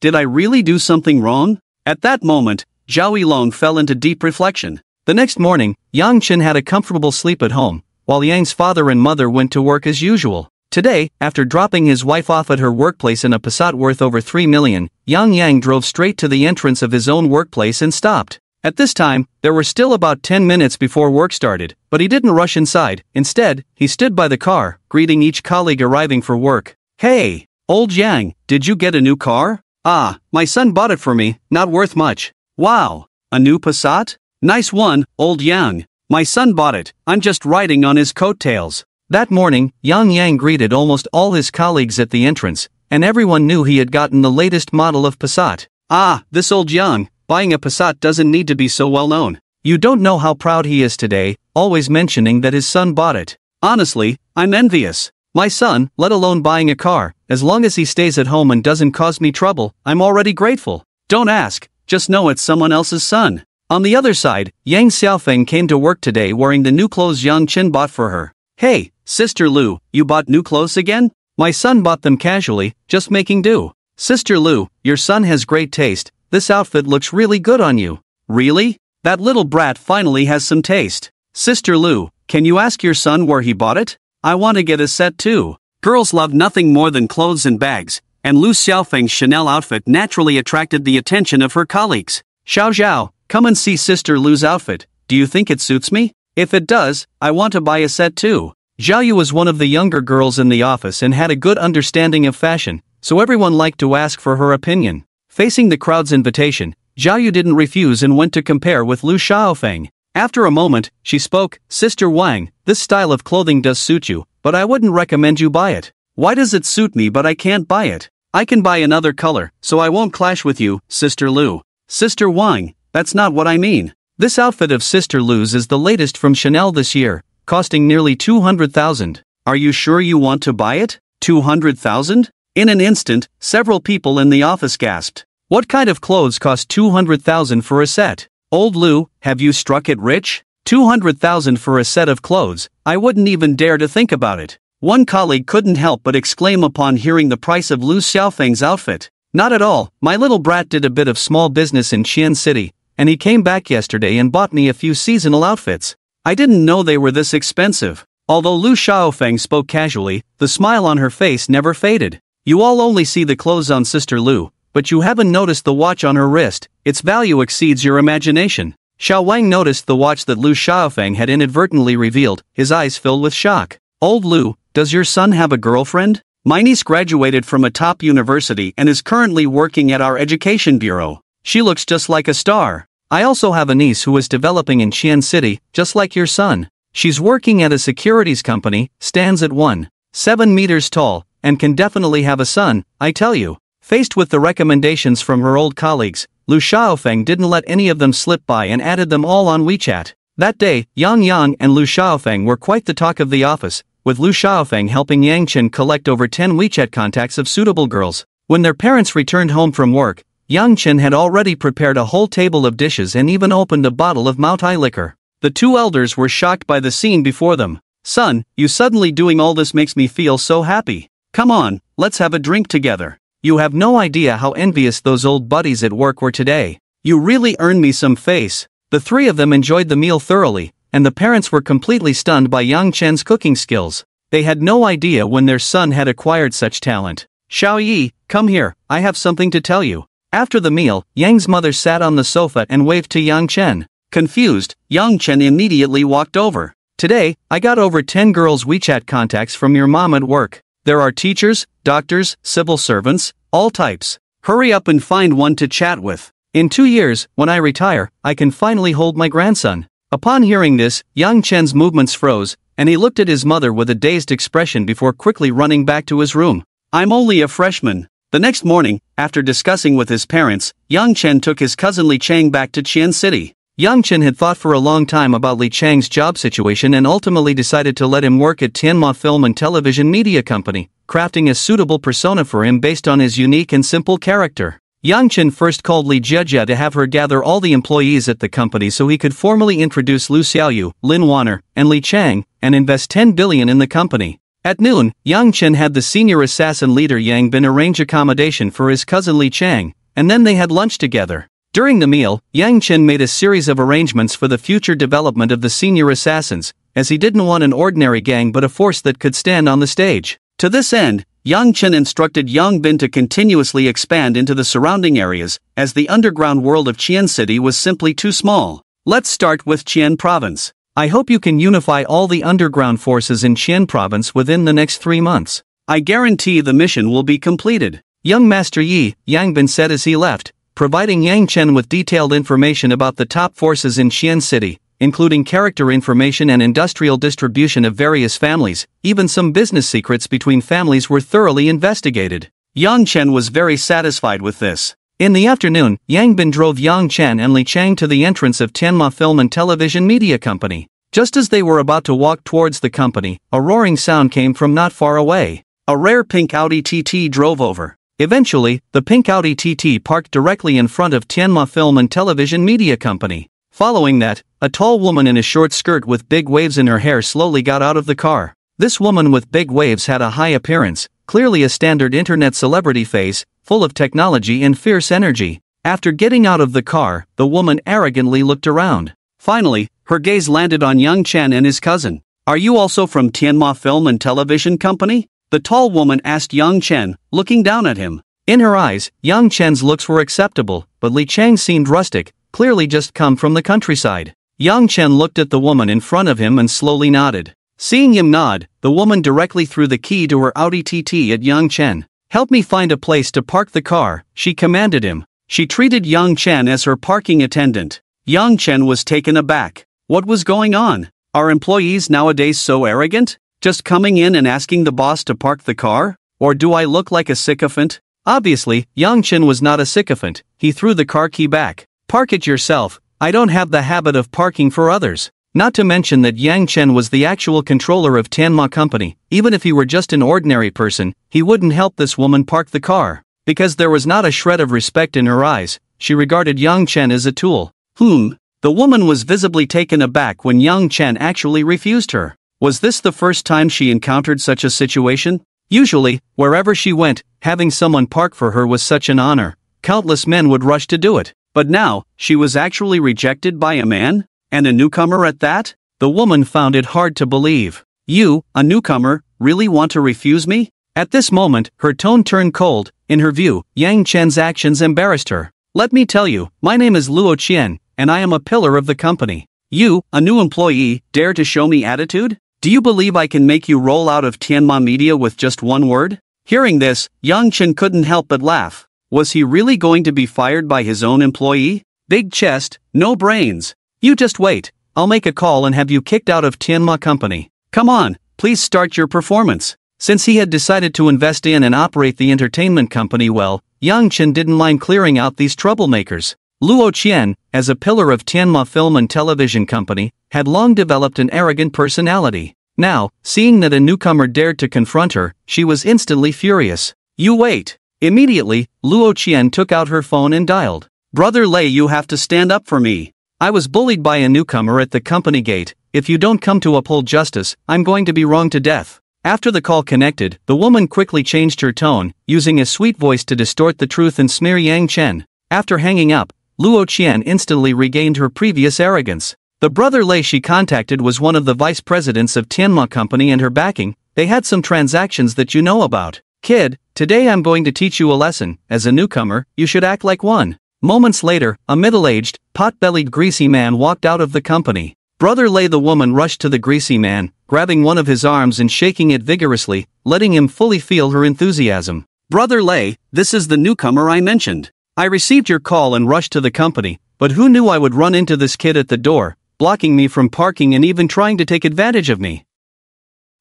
Did I really do something wrong? At that moment, Zhao Yilong fell into deep reflection. The next morning, Yang Chen had a comfortable sleep at home, while Yang's father and mother went to work as usual. Today, after dropping his wife off at her workplace in a Passat worth over 3 million, Yang drove straight to the entrance of his own workplace and stopped. At this time, there were still about 10 minutes before work started, but he didn't rush inside. Instead, he stood by the car, greeting each colleague arriving for work. Hey, old Yang, did you get a new car? Ah, my son bought it for me, not worth much. Wow, a new Passat? Nice one, old Yang. My son bought it, I'm just riding on his coattails. That morning, Yang greeted almost all his colleagues at the entrance, and everyone knew he had gotten the latest model of Passat. Ah, this old Yang, buying a Passat doesn't need to be so well known. You don't know how proud he is today, always mentioning that his son bought it. Honestly, I'm envious. My son, let alone buying a car, as long as he stays at home and doesn't cause me trouble, I'm already grateful. Don't ask, just know it's someone else's son. On the other side, Yang Xiaofeng came to work today wearing the new clothes Yang Chen bought for her. Hey, Sister Lu, you bought new clothes again? My son bought them casually, just making do. Sister Lu, your son has great taste, this outfit looks really good on you. Really? That little brat finally has some taste. Sister Lu, can you ask your son where he bought it? I want to get a set too. Girls love nothing more than clothes and bags, and Lu Xiaofeng's Chanel outfit naturally attracted the attention of her colleagues. Xiao, come and see Sister Lu's outfit, do you think it suits me? If it does, I want to buy a set too. Zhao Yu was one of the younger girls in the office and had a good understanding of fashion, so everyone liked to ask for her opinion. Facing the crowd's invitation, Zhao Yu didn't refuse and went to compare with Lu Xiaofeng. After a moment, she spoke, Sister Wang, this style of clothing does suit you, but I wouldn't recommend you buy it. Why does it suit me but I can't buy it? I can buy another color, so I won't clash with you, Sister Lu. Sister Wang, that's not what I mean. This outfit of Sister Lu's is the latest from Chanel this year, costing nearly 200,000. Are you sure you want to buy it? 200,000? In an instant, several people in the office gasped. What kind of clothes cost 200,000 for a set? Old Lu, have you struck it rich? 200,000 for a set of clothes, I wouldn't even dare to think about it. One colleague couldn't help but exclaim upon hearing the price of Lu Xiaofeng's outfit. Not at all, my little brat did a bit of small business in Xi'an City, and he came back yesterday and bought me a few seasonal outfits. I didn't know they were this expensive. Although Lu Xiaofeng spoke casually, the smile on her face never faded. You all only see the clothes on Sister Lu, but you haven't noticed the watch on her wrist, its value exceeds your imagination. Xiao Wang noticed the watch that Lu Xiaofeng had inadvertently revealed, his eyes filled with shock. Old Lu, does your son have a girlfriend? My niece graduated from a top university and is currently working at our education bureau. She looks just like a star. I also have a niece who is developing in Xi'an City, just like your son. She's working at a securities company, stands at 1.7 meters tall, and can definitely have a son, I tell you. Faced with the recommendations from her old colleagues, Lu Xiaofeng didn't let any of them slip by and added them all on WeChat. That day, Yang Yang and Lu Xiaofeng were quite the talk of the office, with Lu Xiaofeng helping Yang Chen collect over 10 WeChat contacts of suitable girls. When their parents returned home from work, Yang Chen had already prepared a whole table of dishes and even opened a bottle of Maotai liquor. The two elders were shocked by the scene before them. "Son, you suddenly doing all this makes me feel so happy. Come on, let's have a drink together. You have no idea how envious those old buddies at work were today. You really earned me some face." The three of them enjoyed the meal thoroughly, and the parents were completely stunned by Yang Chen's cooking skills. They had no idea when their son had acquired such talent. "Xiao Yi, come here, I have something to tell you." After the meal, Yang's mother sat on the sofa and waved to Yang Chen. Confused, Yang Chen immediately walked over. "Today, I got over 10 girls' WeChat contacts from your mom at work. There are teachers, doctors, civil servants, all types. Hurry up and find one to chat with. In 2 years, when I retire, I can finally hold my grandson." Upon hearing this, Yang Chen's movements froze, and he looked at his mother with a dazed expression before quickly running back to his room. "I'm only a freshman." The next morning, after discussing with his parents, Yang Chen took his cousin Li Chang back to Qian City. Yang Chen had thought for a long time about Li Chang's job situation and ultimately decided to let him work at Tianma Film and Television Media Company, crafting a suitable persona for him based on his unique and simple character. Yang Chen first called Li Jiejia to have her gather all the employees at the company so he could formally introduce Lu Xiaoyu, Lin Wanner, and Li Chang, and invest 10 billion in the company. At noon, Yang Chen had the senior assassin leader Yang Bin arrange accommodation for his cousin Li Chang, and then they had lunch together. During the meal, Yang Chen made a series of arrangements for the future development of the senior assassins, as he didn't want an ordinary gang but a force that could stand on the stage. To this end, Yang Chen instructed Yang Bin to continuously expand into the surrounding areas, as the underground world of Qian City was simply too small. Let's start with Qian Province. I hope you can unify all the underground forces in Qian Province within the next 3 months. I guarantee the mission will be completed. Young Master Yi, Yang Bin said as he left, providing Yang Chen with detailed information about the top forces in Qian City, including character information and industrial distribution of various families. Even some business secrets between families were thoroughly investigated. Yang Chen was very satisfied with this. In the afternoon, Yang Bin drove Yang Chen and Li Chang to the entrance of Tianma Film and Television Media Company. Just as they were about to walk towards the company, a roaring sound came from not far away. A rare pink Audi TT drove over. Eventually, the pink Audi TT parked directly in front of Tianma Film and Television Media Company. Following that, a tall woman in a short skirt with big waves in her hair slowly got out of the car. This woman with big waves had a high appearance, clearly a standard internet celebrity face, full of technology and fierce energy. After getting out of the car, the woman arrogantly looked around. Finally, her gaze landed on Yang Chen and his cousin. "Are you also from Tianma Film and Television Company?" the tall woman asked Yang Chen, looking down at him. In her eyes, Yang Chen's looks were acceptable, but Li Chang seemed rustic, clearly just come from the countryside. Yang Chen looked at the woman in front of him and slowly nodded. Seeing him nod, the woman directly threw the key to her Audi TT at Yang Chen. "Help me find a place to park the car," she commanded him. She treated Yang Chen as her parking attendant. Yang Chen was taken aback. What was going on? Are employees nowadays so arrogant? Just coming in and asking the boss to park the car? Or do I look like a sycophant? Obviously, Yang Chen was not a sycophant. He threw the car key back. "Park it yourself. I don't have the habit of parking for others." Not to mention that Yang Chen was the actual controller of Tianma Company. Even if he were just an ordinary person, he wouldn't help this woman park the car. Because there was not a shred of respect in her eyes, she regarded Yang Chen as a tool. The woman was visibly taken aback when Yang Chen actually refused her. Was this the first time she encountered such a situation? Usually, wherever she went, having someone park for her was such an honor. Countless men would rush to do it. But now, she was actually rejected by a man? And a newcomer at that? The woman found it hard to believe. "You, a newcomer, really want to refuse me?" At this moment, her tone turned cold. In her view, Yang Chen's actions embarrassed her. "Let me tell you, my name is Luo Qian, and I am a pillar of the company. You, a new employee, dare to show me attitude? Do you believe I can make you roll out of Tianma Media with just one word?" Hearing this, Yang Chen couldn't help but laugh. Was he really going to be fired by his own employee? Big chest, no brains. "You just wait, I'll make a call and have you kicked out of Tianma Company. Come on, please start your performance." Since he had decided to invest in and operate the entertainment company well, Yang Chen didn't mind clearing out these troublemakers. Luo Qian, as a pillar of Tianma Film and Television Company, had long developed an arrogant personality. Now, seeing that a newcomer dared to confront her, she was instantly furious. "You wait." Immediately, Luo Qian took out her phone and dialed. "Brother Lei, you have to stand up for me. I was bullied by a newcomer at the company gate. If you don't come to uphold justice, I'm going to be wronged to death." After the call connected, the woman quickly changed her tone, using a sweet voice to distort the truth and smear Yang Chen. After hanging up, Luo Qian instantly regained her previous arrogance. The brother Lei she contacted was one of the vice presidents of Tianma Company, and her backing, they had some transactions that you know about. "Kid, today I'm going to teach you a lesson. As a newcomer, you should act like one." Moments later, a middle-aged, pot-bellied greasy man walked out of the company. Brother Lei, the woman rushed to the greasy man, grabbing one of his arms and shaking it vigorously, letting him fully feel her enthusiasm. "Brother Lei, this is the newcomer I mentioned. I received your call and rushed to the company, but who knew I would run into this kid at the door, blocking me from parking and even trying to take advantage of me."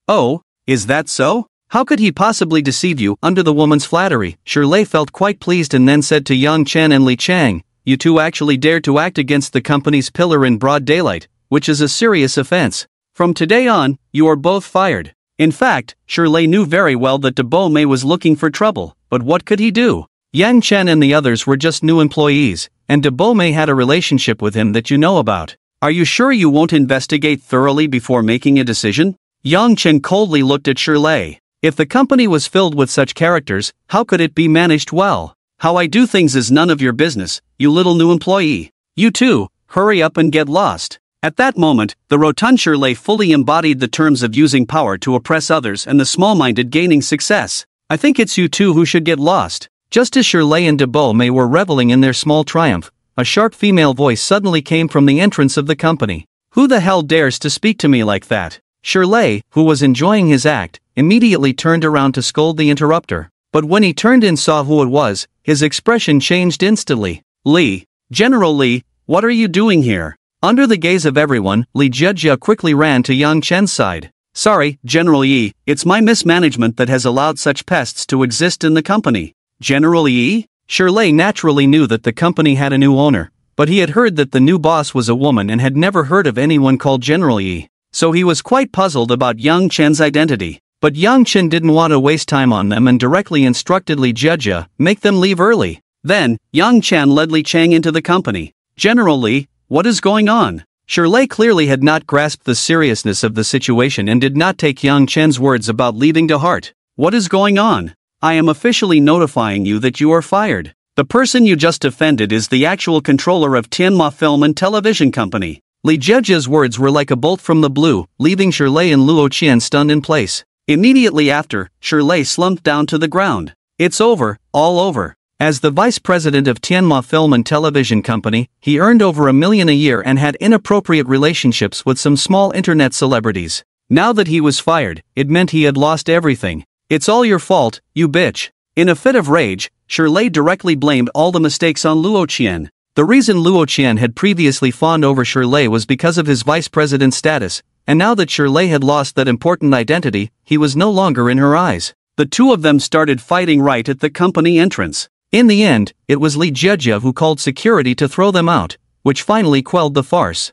"Oh, is that so? How could he possibly deceive you?" Under the woman's flattery, Shirlei felt quite pleased and then said to Yang Chen and Li Chang, "You two actually dared to act against the company's pillar in broad daylight, which is a serious offense. From today on, you are both fired." In fact, Shirlei knew very well that De Bo Mei was looking for trouble, but what could he do? Yang Chen and the others were just new employees, and De Bo Mei had a relationship with him that you know about. "Are you sure you won't investigate thoroughly before making a decision?" Yang Chen coldly looked at Shirlei. If the company was filled with such characters, how could it be managed well? "How I do things is none of your business, you little new employee. You too, hurry up and get lost." At that moment, the rotund Shirlei fully embodied the terms of using power to oppress others and the small-minded gaining success. "I think it's you two who should get lost." Just as Shirlei and De Bo Mei were reveling in their small triumph, a sharp female voice suddenly came from the entrance of the company. "Who the hell dares to speak to me like that?" Shirlei, who was enjoying his act, immediately turned around to scold the interrupter. But when he turned and saw who it was, his expression changed instantly. "Li, General Li, what are you doing here?" Under the gaze of everyone, Li Jejia quickly ran to Yang Chen's side. "Sorry, General Yi, it's my mismanagement that has allowed such pests to exist in the company." "General Yi?" Shirlei naturally knew that the company had a new owner, but he had heard that the new boss was a woman and had never heard of anyone called General Yi. So he was quite puzzled about Yang Chen's identity. But Yang Chen didn't want to waste time on them and directly instructed Li Jejia, "Make them leave early." Then, Yang Chen led Li Chang into the company. "General Li, what is going on?" Shirlei clearly had not grasped the seriousness of the situation and did not take Yang Chen's words about leaving to heart. "What is going on? I am officially notifying you that you are fired. The person you just offended is the actual controller of Tianma Film and Television Company." Li Jejia's words were like a bolt from the blue, leaving Shirlei and Luo Qian stunned in place. Immediately after, Shirlei slumped down to the ground. "It's over, all over." As the vice president of Tianma Film and Television Company, he earned over $1 million a year and had inappropriate relationships with some small internet celebrities. Now that he was fired, it meant he had lost everything. "It's all your fault, you bitch." In a fit of rage, Shirlei directly blamed all the mistakes on Luo Qian. The reason Luo Qian had previously fawned over Shirlei was because of his vice president status, and now that Shirlei had lost that important identity, he was no longer in her eyes. The two of them started fighting right at the company entrance. In the end, it was Li Jejia who called security to throw them out, which finally quelled the farce.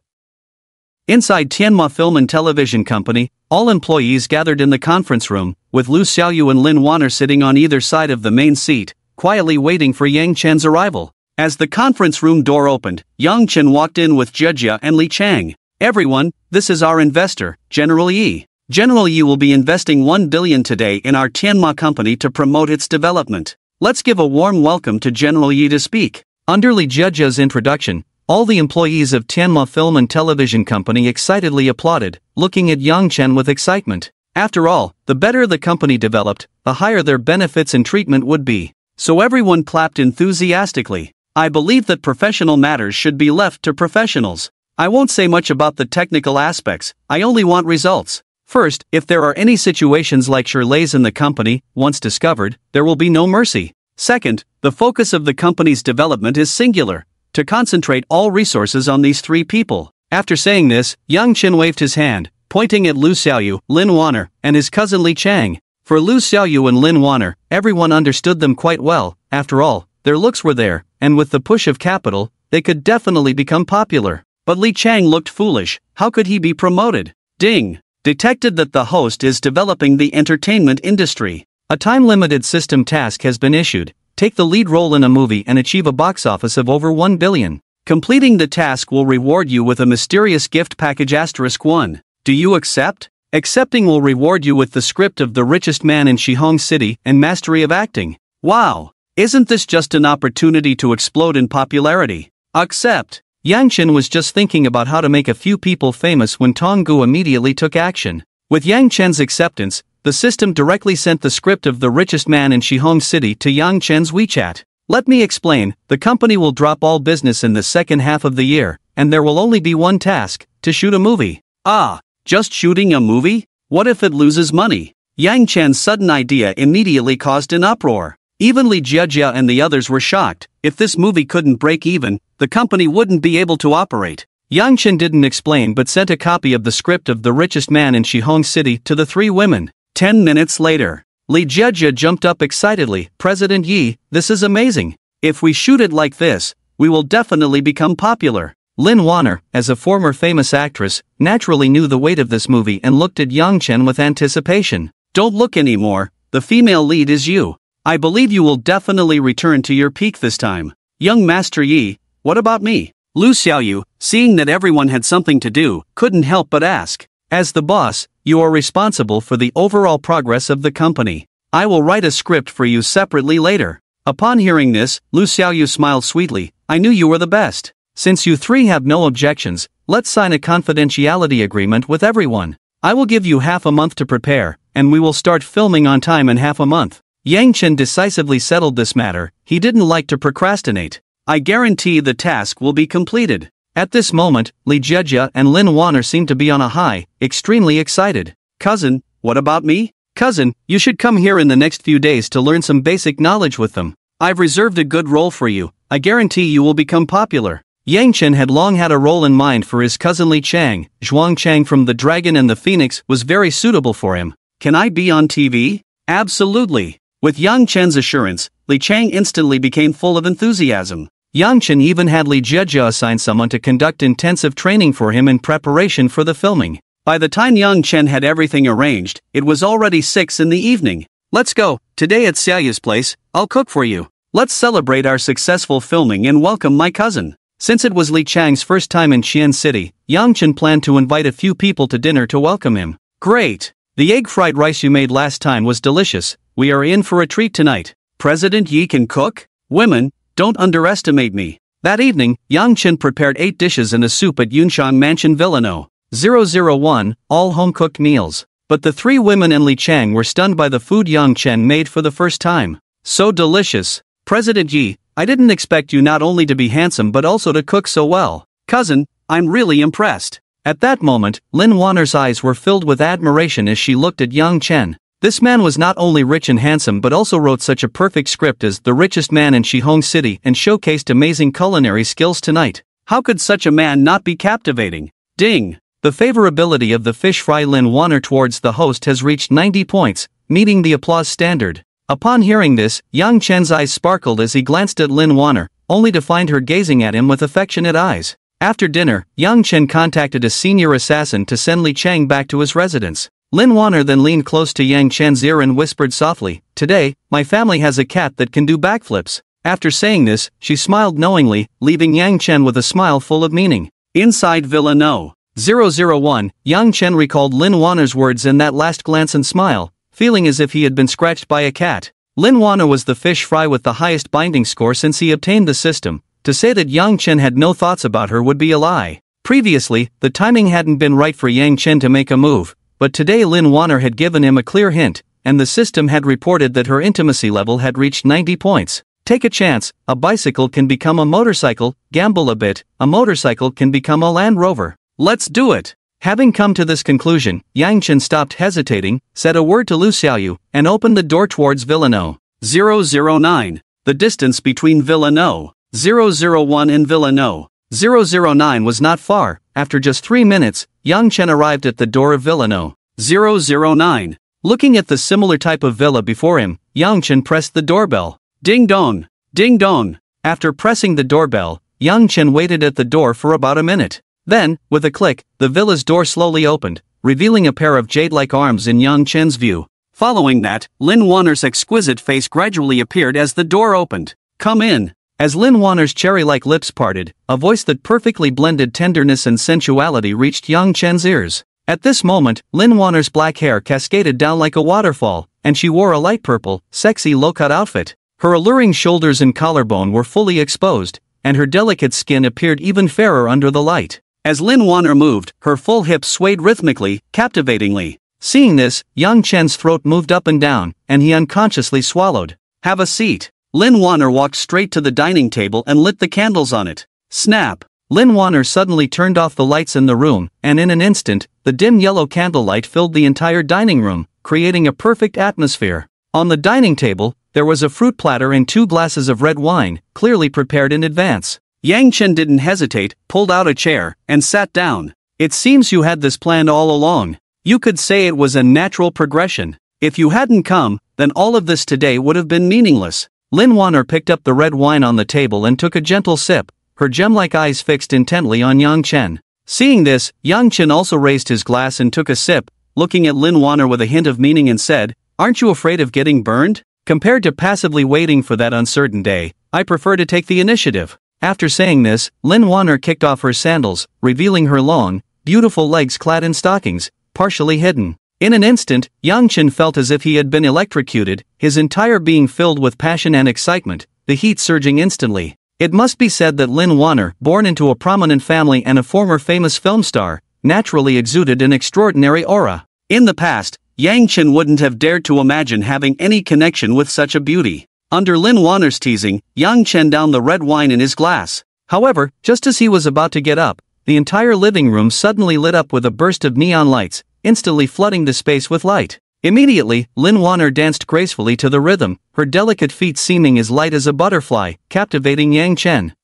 Inside Tianma Film and Television Company, all employees gathered in the conference room, with Lu Xiaoyu and Lin Wanner sitting on either side of the main seat, quietly waiting for Yang Chen's arrival. As the conference room door opened, Yang Chen walked in with Jejia and Li Chang. "Everyone, this is our investor, General Yi. General Yi will be investing 1 billion today in our Tianma company to promote its development. Let's give a warm welcome to General Yi to speak." Under Li Jejia's introduction, all the employees of Tianma Film and Television Company excitedly applauded, looking at Yang Chen with excitement. After all, the better the company developed, the higher their benefits and treatment would be. So everyone clapped enthusiastically. "I believe that professional matters should be left to professionals. I won't say much about the technical aspects, I only want results. First, if there are any situations like Shirlei's in the company, once discovered, there will be no mercy. Second, the focus of the company's development is singular, to concentrate all resources on these three people." After saying this, Yang Chen waved his hand, pointing at Lu Xiaoyu, Lin Wanner, and his cousin Li Chang. For Lu Xiaoyu and Lin Wanner, everyone understood them quite well. After all, their looks were there, and with the push of capital, they could definitely become popular. But Li Chang looked foolish. How could he be promoted? Ding! Detected that the host is developing the entertainment industry. A time-limited system task has been issued. Take the lead role in a movie and achieve a box office of over 1 billion. Completing the task will reward you with a mysterious gift package *1. Do you accept? Accepting will reward you with the script of The Richest Man in Shihong City and mastery of acting. Wow! Isn't this just an opportunity to explode in popularity? Accept! Yang Chen was just thinking about how to make a few people famous when Tong Gu immediately took action. With Yang Chen's acceptance, the system directly sent the script of The Richest Man in Shihong City to Yang Chen's WeChat. Let me explain, the company will drop all business in the second half of the year, and there will only be one task, to shoot a movie. Ah, just shooting a movie? What if it loses money? Yang Chen's sudden idea immediately caused an uproar. Even Li Jiajia and the others were shocked. If this movie couldn't break even, the company wouldn't be able to operate. Yang Chen didn't explain but sent a copy of the script of The Richest Man in Shihong City to the 3 women. 10 minutes later, Li Jiajia jumped up excitedly. President Yi, this is amazing. If we shoot it like this, we will definitely become popular. Lin Wanner, as a former famous actress, naturally knew the weight of this movie and looked at Yang Chen with anticipation. Don't look anymore, the female lead is you. I believe you will definitely return to your peak this time. Young Master Yi, what about me? Lu Xiaoyu, seeing that everyone had something to do, couldn't help but ask. As the boss, you are responsible for the overall progress of the company. I will write a script for you separately later. Upon hearing this, Lu Xiaoyu smiled sweetly. I knew you were the best. Since you 3 have no objections, let's sign a confidentiality agreement with everyone. I will give you half a month to prepare, and we will start filming on time in half a month. Yang Chen decisively settled this matter. He didn't like to procrastinate. I guarantee the task will be completed. At this moment, Li Jiajia and Lin Wanner seemed to be on a high, extremely excited. Cousin, what about me? Cousin, you should come here in the next few days to learn some basic knowledge with them. I've reserved a good role for you. I guarantee you will become popular. Yang Chen had long had a role in mind for his cousin Li Chang. Zhuang Chang from The Dragon and the Phoenix was very suitable for him. Can I be on TV? Absolutely. With Yang Chen's assurance, Li Chang instantly became full of enthusiasm. Yang Chen even had Li Jiajia assign someone to conduct intensive training for him in preparation for the filming. By the time Yang Chen had everything arranged, it was already 6 in the evening. Let's go, today at Xiaoyu's place, I'll cook for you. Let's celebrate our successful filming and welcome my cousin. Since it was Li Chang's first time in Xian City, Yang Chen planned to invite a few people to dinner to welcome him. Great! The egg fried rice you made last time was delicious. We are in for a treat tonight. President Yi can cook? Women, don't underestimate me. That evening, Yang Chen prepared 8 dishes and a soup at Yunshang Mansion Villano. 001, all home-cooked meals. But the 3 women and Li Chang were stunned by the food Yang Chen made for the first time. So delicious. President Yi, I didn't expect you not only to be handsome but also to cook so well. Cousin, I'm really impressed. At that moment, Lin Wanner's eyes were filled with admiration as she looked at Yang Chen. This man was not only rich and handsome but also wrote such a perfect script as The Richest Man in Shihong City and showcased amazing culinary skills tonight. How could such a man not be captivating? Ding! The favorability of the fish fry Lin Wanner towards the host has reached 90 points, meeting the applause standard. Upon hearing this, Yang Chen's eyes sparkled as he glanced at Lin Wanner, only to find her gazing at him with affectionate eyes. After dinner, Yang Chen contacted a senior assassin to send Li Chang back to his residence. Lin Wanner then leaned close to Yang Chen's ear and whispered softly, "Today, my family has a cat that can do backflips." After saying this, she smiled knowingly, leaving Yang Chen with a smile full of meaning. Inside Villa No. 001, Yang Chen recalled Lin Wanner's words in that last glance and smile, feeling as if he had been scratched by a cat. Lin Wanner was the fish fry with the highest binding score since he obtained the system. To say that Yang Chen had no thoughts about her would be a lie. Previously, the timing hadn't been right for Yang Chen to make a move, but today Lin Wanner had given him a clear hint, and the system had reported that her intimacy level had reached 90 points. Take a chance, a bicycle can become a motorcycle, gamble a bit, a motorcycle can become a Land Rover. Let's do it! Having come to this conclusion, Yang Chen stopped hesitating, said a word to Lu Xiaoyu, and opened the door towards Villa No. 009. The distance between Villa No. 001 and Villa No. 009 was not far. After just 3 minutes, Yang Chen arrived at the door of Villa No. 009. Looking at the similar type of villa before him, Yang Chen pressed the doorbell. Ding dong! Ding dong! After pressing the doorbell, Yang Chen waited at the door for about a minute. Then, with a click, the villa's door slowly opened, revealing a pair of jade-like arms in Yang Chen's view. Following that, Lin Wanner's exquisite face gradually appeared as the door opened. Come in. As Lin Wanner's cherry-like lips parted, a voice that perfectly blended tenderness and sensuality reached Yang Chen's ears. At this moment, Lin Wanner's black hair cascaded down like a waterfall, and she wore a light purple, sexy low-cut outfit. Her alluring shoulders and collarbone were fully exposed, and her delicate skin appeared even fairer under the light. As Lin Wanner moved, her full hips swayed rhythmically, captivatingly. Seeing this, Yang Chen's throat moved up and down, and he unconsciously swallowed. Have a seat. Lin Wanner walked straight to the dining table and lit the candles on it. Snap! Lin Wanner suddenly turned off the lights in the room, and in an instant, the dim yellow candlelight filled the entire dining room, creating a perfect atmosphere. On the dining table, there was a fruit platter and 2 glasses of red wine, clearly prepared in advance. Yang Chen didn't hesitate, pulled out a chair, and sat down. It seems you had this planned all along. You could say it was a natural progression. If you hadn't come, then all of this today would have been meaningless. Lin Wanner picked up the red wine on the table and took a gentle sip, her gem-like eyes fixed intently on Yang Chen. Seeing this, Yang Chen also raised his glass and took a sip, looking at Lin Wanner with a hint of meaning and said, "Aren't you afraid of getting burned? Compared to passively waiting for that uncertain day, I prefer to take the initiative." After saying this, Lin Wanner kicked off her sandals, revealing her long, beautiful legs clad in stockings, partially hidden. In an instant, Yang Chen felt as if he had been electrocuted, his entire being filled with passion and excitement, the heat surging instantly. It must be said that Lin Wanner, born into a prominent family and a former famous film star, naturally exuded an extraordinary aura. In the past, Yang Chen wouldn't have dared to imagine having any connection with such a beauty. Under Lin Wanner's teasing, Yang Chen downed the red wine in his glass. However, just as he was about to get up, the entire living room suddenly lit up with a burst of neon lights, instantly flooding the space with light. Immediately, Lin Wanner danced gracefully to the rhythm, her delicate feet seeming as light as a butterfly, captivating Yang Chen.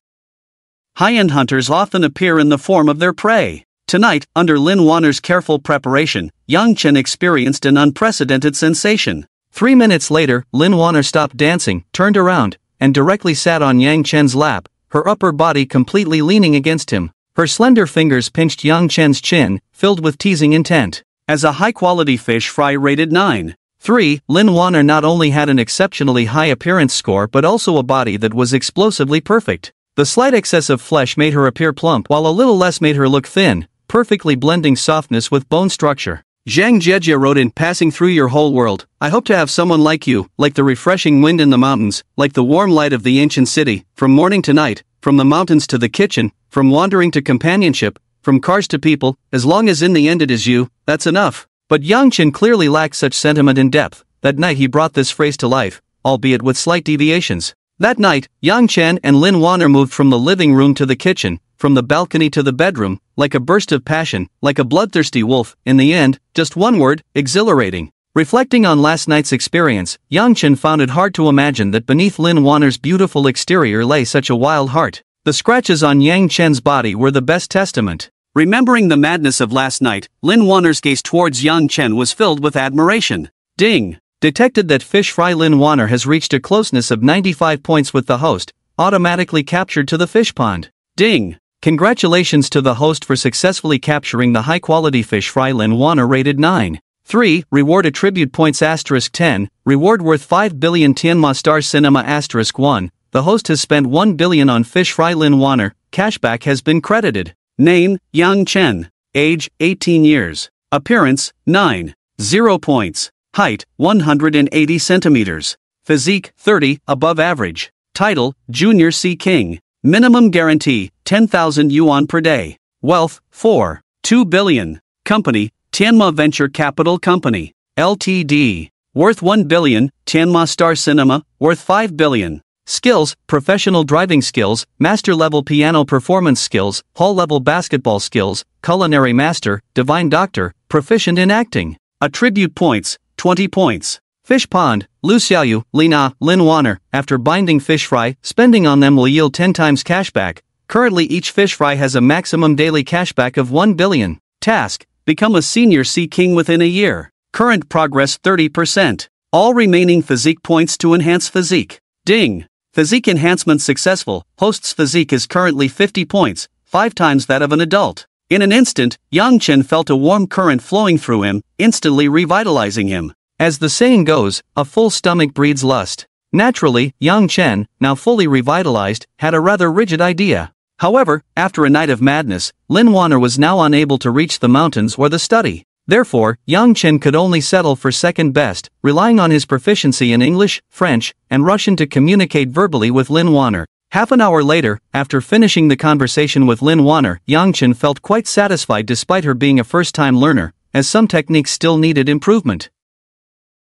High-end hunters often appear in the form of their prey. Tonight, under Lin Wanner's careful preparation, Yang Chen experienced an unprecedented sensation. 3 minutes later, Lin Wanner stopped dancing, turned around, and directly sat on Yang Chen's lap, her upper body completely leaning against him. Her slender fingers pinched Yang Chen's chin, filled with teasing intent. As a high-quality fish fry rated 9.3, Lin Wanner not only had an exceptionally high appearance score but also a body that was explosively perfect. The slight excess of flesh made her appear plump while a little less made her look thin, perfectly blending softness with bone structure. Zhang Jiejie wrote in Passing Through Your Whole World, I hope to have someone like you, like the refreshing wind in the mountains, like the warm light of the ancient city, from morning to night, from the mountains to the kitchen, from wandering to companionship, from cars to people, as long as in the end it is you, that's enough. But Yang Chen clearly lacked such sentiment and depth. That night he brought this phrase to life, albeit with slight deviations. That night, Yang Chen and Lin Wanner moved from the living room to the kitchen, from the balcony to the bedroom, like a burst of passion, like a bloodthirsty wolf. In the end, just one word, exhilarating. Reflecting on last night's experience, Yang Chen found it hard to imagine that beneath Lin Wanner's beautiful exterior lay such a wild heart. The scratches on Yang Chen's body were the best testament. Remembering the madness of last night, Lin Wanner's gaze towards Yang Chen was filled with admiration. Ding! Detected that fish fry Lin Wanner has reached a closeness of 95 points with the host, automatically captured to the fish pond. Ding! Congratulations to the host for successfully capturing the high-quality fish fry Lin Wanner rated 9.3, reward attribute points *10, reward worth 5 billion Tianma Star Cinema *1, the host has spent 1 billion on fish fry Lin Wanner, cashback has been credited. Name, Yang Chen. Age, 18 years. Appearance, 9.0 points. Height, 180 centimeters. Physique, 30, above average. Title, Junior Sea King. Minimum guarantee, 10,000 yuan per day. Wealth, 4.2 billion. Company, Tianma Venture Capital Company, Ltd. Worth 1 billion, Tianma Star Cinema, worth 5 billion. Skills, professional driving skills, master-level piano performance skills, hall-level basketball skills, culinary master, divine doctor, proficient in acting. Attribute points, 20 points. Fish pond, Lu Xiaoyu, Lina, Lin Wanner, after binding fish fry, spending on them will yield 10 times cashback. Currently each fish fry has a maximum daily cashback of 1 billion. Task, become a senior sea king within a year. Current progress 30%. All remaining physique points to enhance physique. Ding! Physique enhancement successful. Host's physique is currently 50 points, 5 times that of an adult. In an instant, Yang Chen felt a warm current flowing through him, instantly revitalizing him. As the saying goes, a full stomach breeds lust. Naturally, Yang Chen, now fully revitalized, had a rather rigid idea. However, after a night of madness, Lin Wanner was now unable to reach the mountains or the study. Therefore, Yang Chen could only settle for second best, relying on his proficiency in English, French, and Russian to communicate verbally with Lin Wanner. Half an hour later, after finishing the conversation with Lin Wanner, Yang Chen felt quite satisfied despite her being a first-time learner, as some techniques still needed improvement.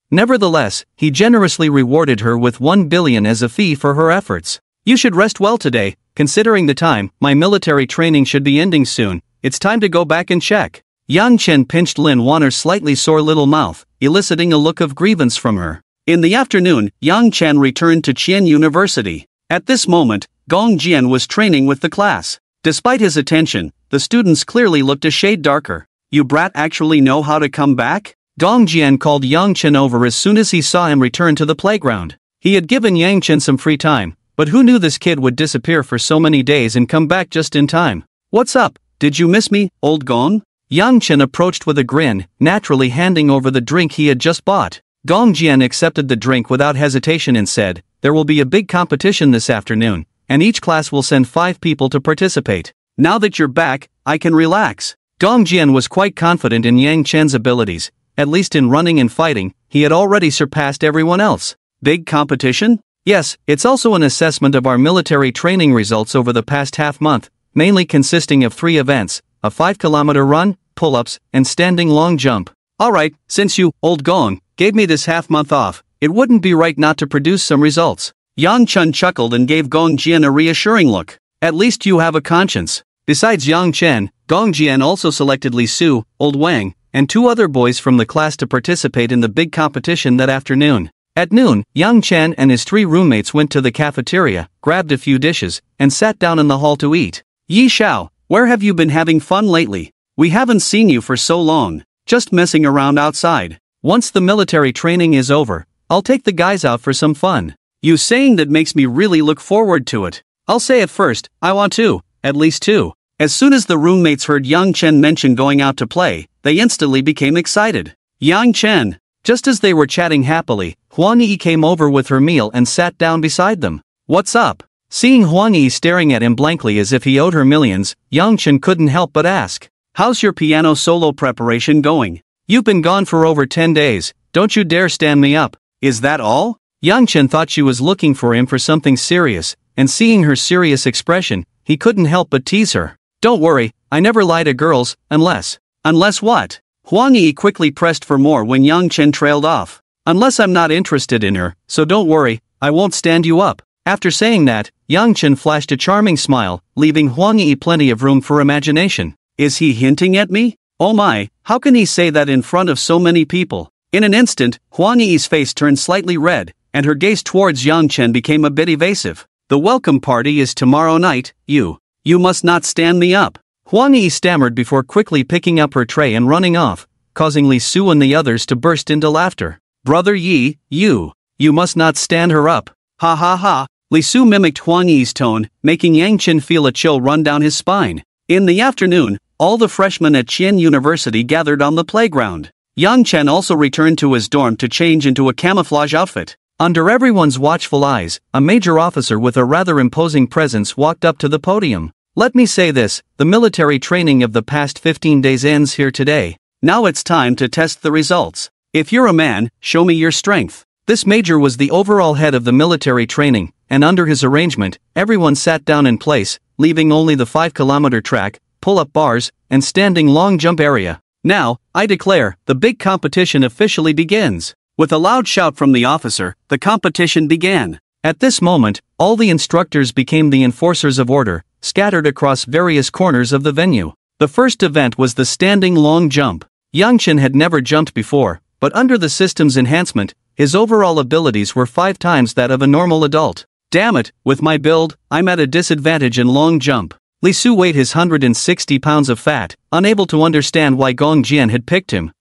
Nevertheless, he generously rewarded her with 1 billion as a fee for her efforts. You should rest well today, considering the time, my military training should be ending soon, it's time to go back and check. Yang Chen pinched Lin Wanner's slightly sore little mouth, eliciting a look of grievance from her. In the afternoon, Yang Chen returned to Qian University. At this moment, Gong Jian was training with the class. Despite his attention, the students clearly looked a shade darker. You brat actually know how to come back? Gong Jian called Yang Chen over as soon as he saw him return to the playground. He had given Yang Chen some free time, but who knew this kid would disappear for so many days and come back just in time? What's up? Did you miss me, old Gong? Yang Chen approached with a grin, naturally handing over the drink he had just bought. Gong Jian accepted the drink without hesitation and said, there will be a big competition this afternoon, and each class will send 5 people to participate. Now that you're back, I can relax. Gong Jian was quite confident in Yang Chen's abilities, at least in running and fighting, he had already surpassed everyone else. Big competition? Yes, it's also an assessment of our military training results over the past half-month, mainly consisting of 3 events, a 5-kilometer run, pull-ups, and standing long jump. Alright, since you, old Gong, gave me this half-month off, it wouldn't be right not to produce some results. Yang Chen chuckled and gave Gong Jian a reassuring look. At least you have a conscience. Besides Yang Chen, Gong Jian also selected Li Su, old Wang, and 2 other boys from the class to participate in the big competition that afternoon. At noon, Yang Chen and his 3 roommates went to the cafeteria, grabbed a few dishes, and sat down in the hall to eat. Yi Xiao, where have you been having fun lately? We haven't seen you for so long. Just messing around outside. Once the military training is over, I'll take the guys out for some fun. You saying that makes me really look forward to it. I'll say it first, I want to, at least 2. As soon as the roommates heard Yang Chen mention going out to play, they instantly became excited. Yang Chen. Just as they were chatting happily, Huang Yi came over with her meal and sat down beside them. What's up? Seeing Huang Yi staring at him blankly as if he owed her millions, Yang Chen couldn't help but ask. How's your piano solo preparation going? You've been gone for over 10 days, don't you dare stand me up. Is that all? Yang Chen thought she was looking for him for something serious, and seeing her serious expression, he couldn't help but tease her. Don't worry, I never lie to girls, unless. Unless what? Huang Yi quickly pressed for more when Yang Chen trailed off. Unless I'm not interested in her, so don't worry, I won't stand you up. After saying that, Yang Chen flashed a charming smile, leaving Huang Yi plenty of room for imagination. Is he hinting at me? Oh my, how can he say that in front of so many people? In an instant, Huang Yi's face turned slightly red, and her gaze towards Yang Chen became a bit evasive. The welcome party is tomorrow night, you must not stand me up. Huang Yi stammered before quickly picking up her tray and running off, causing Li Su and the others to burst into laughter. Brother Yi, you must not stand her up. Ha ha ha. Li Su mimicked Huang Yi's tone, making Yang Chen feel a chill run down his spine. In the afternoon, all the freshmen at Qian University gathered on the playground. Yang Chen also returned to his dorm to change into a camouflage outfit. Under everyone's watchful eyes, a major officer with a rather imposing presence walked up to the podium. Let me say this, the military training of the past 15 days ends here today. Now it's time to test the results. If you're a man, show me your strength. This major was the overall head of the military training, and under his arrangement, everyone sat down in place, leaving only the 5-kilometer track, pull-up bars, and standing long jump area. Now, I declare, the big competition officially begins. With a loud shout from the officer, the competition began. At this moment, all the instructors became the enforcers of order, scattered across various corners of the venue. The first event was the standing long jump. Yang Chen had never jumped before, but under the system's enhancement, his overall abilities were 5 times that of a normal adult. Damn it, with my build, I'm at a disadvantage in long jump. Li Su weighed his 160 pounds of fat, unable to understand why Gong Jian had picked him.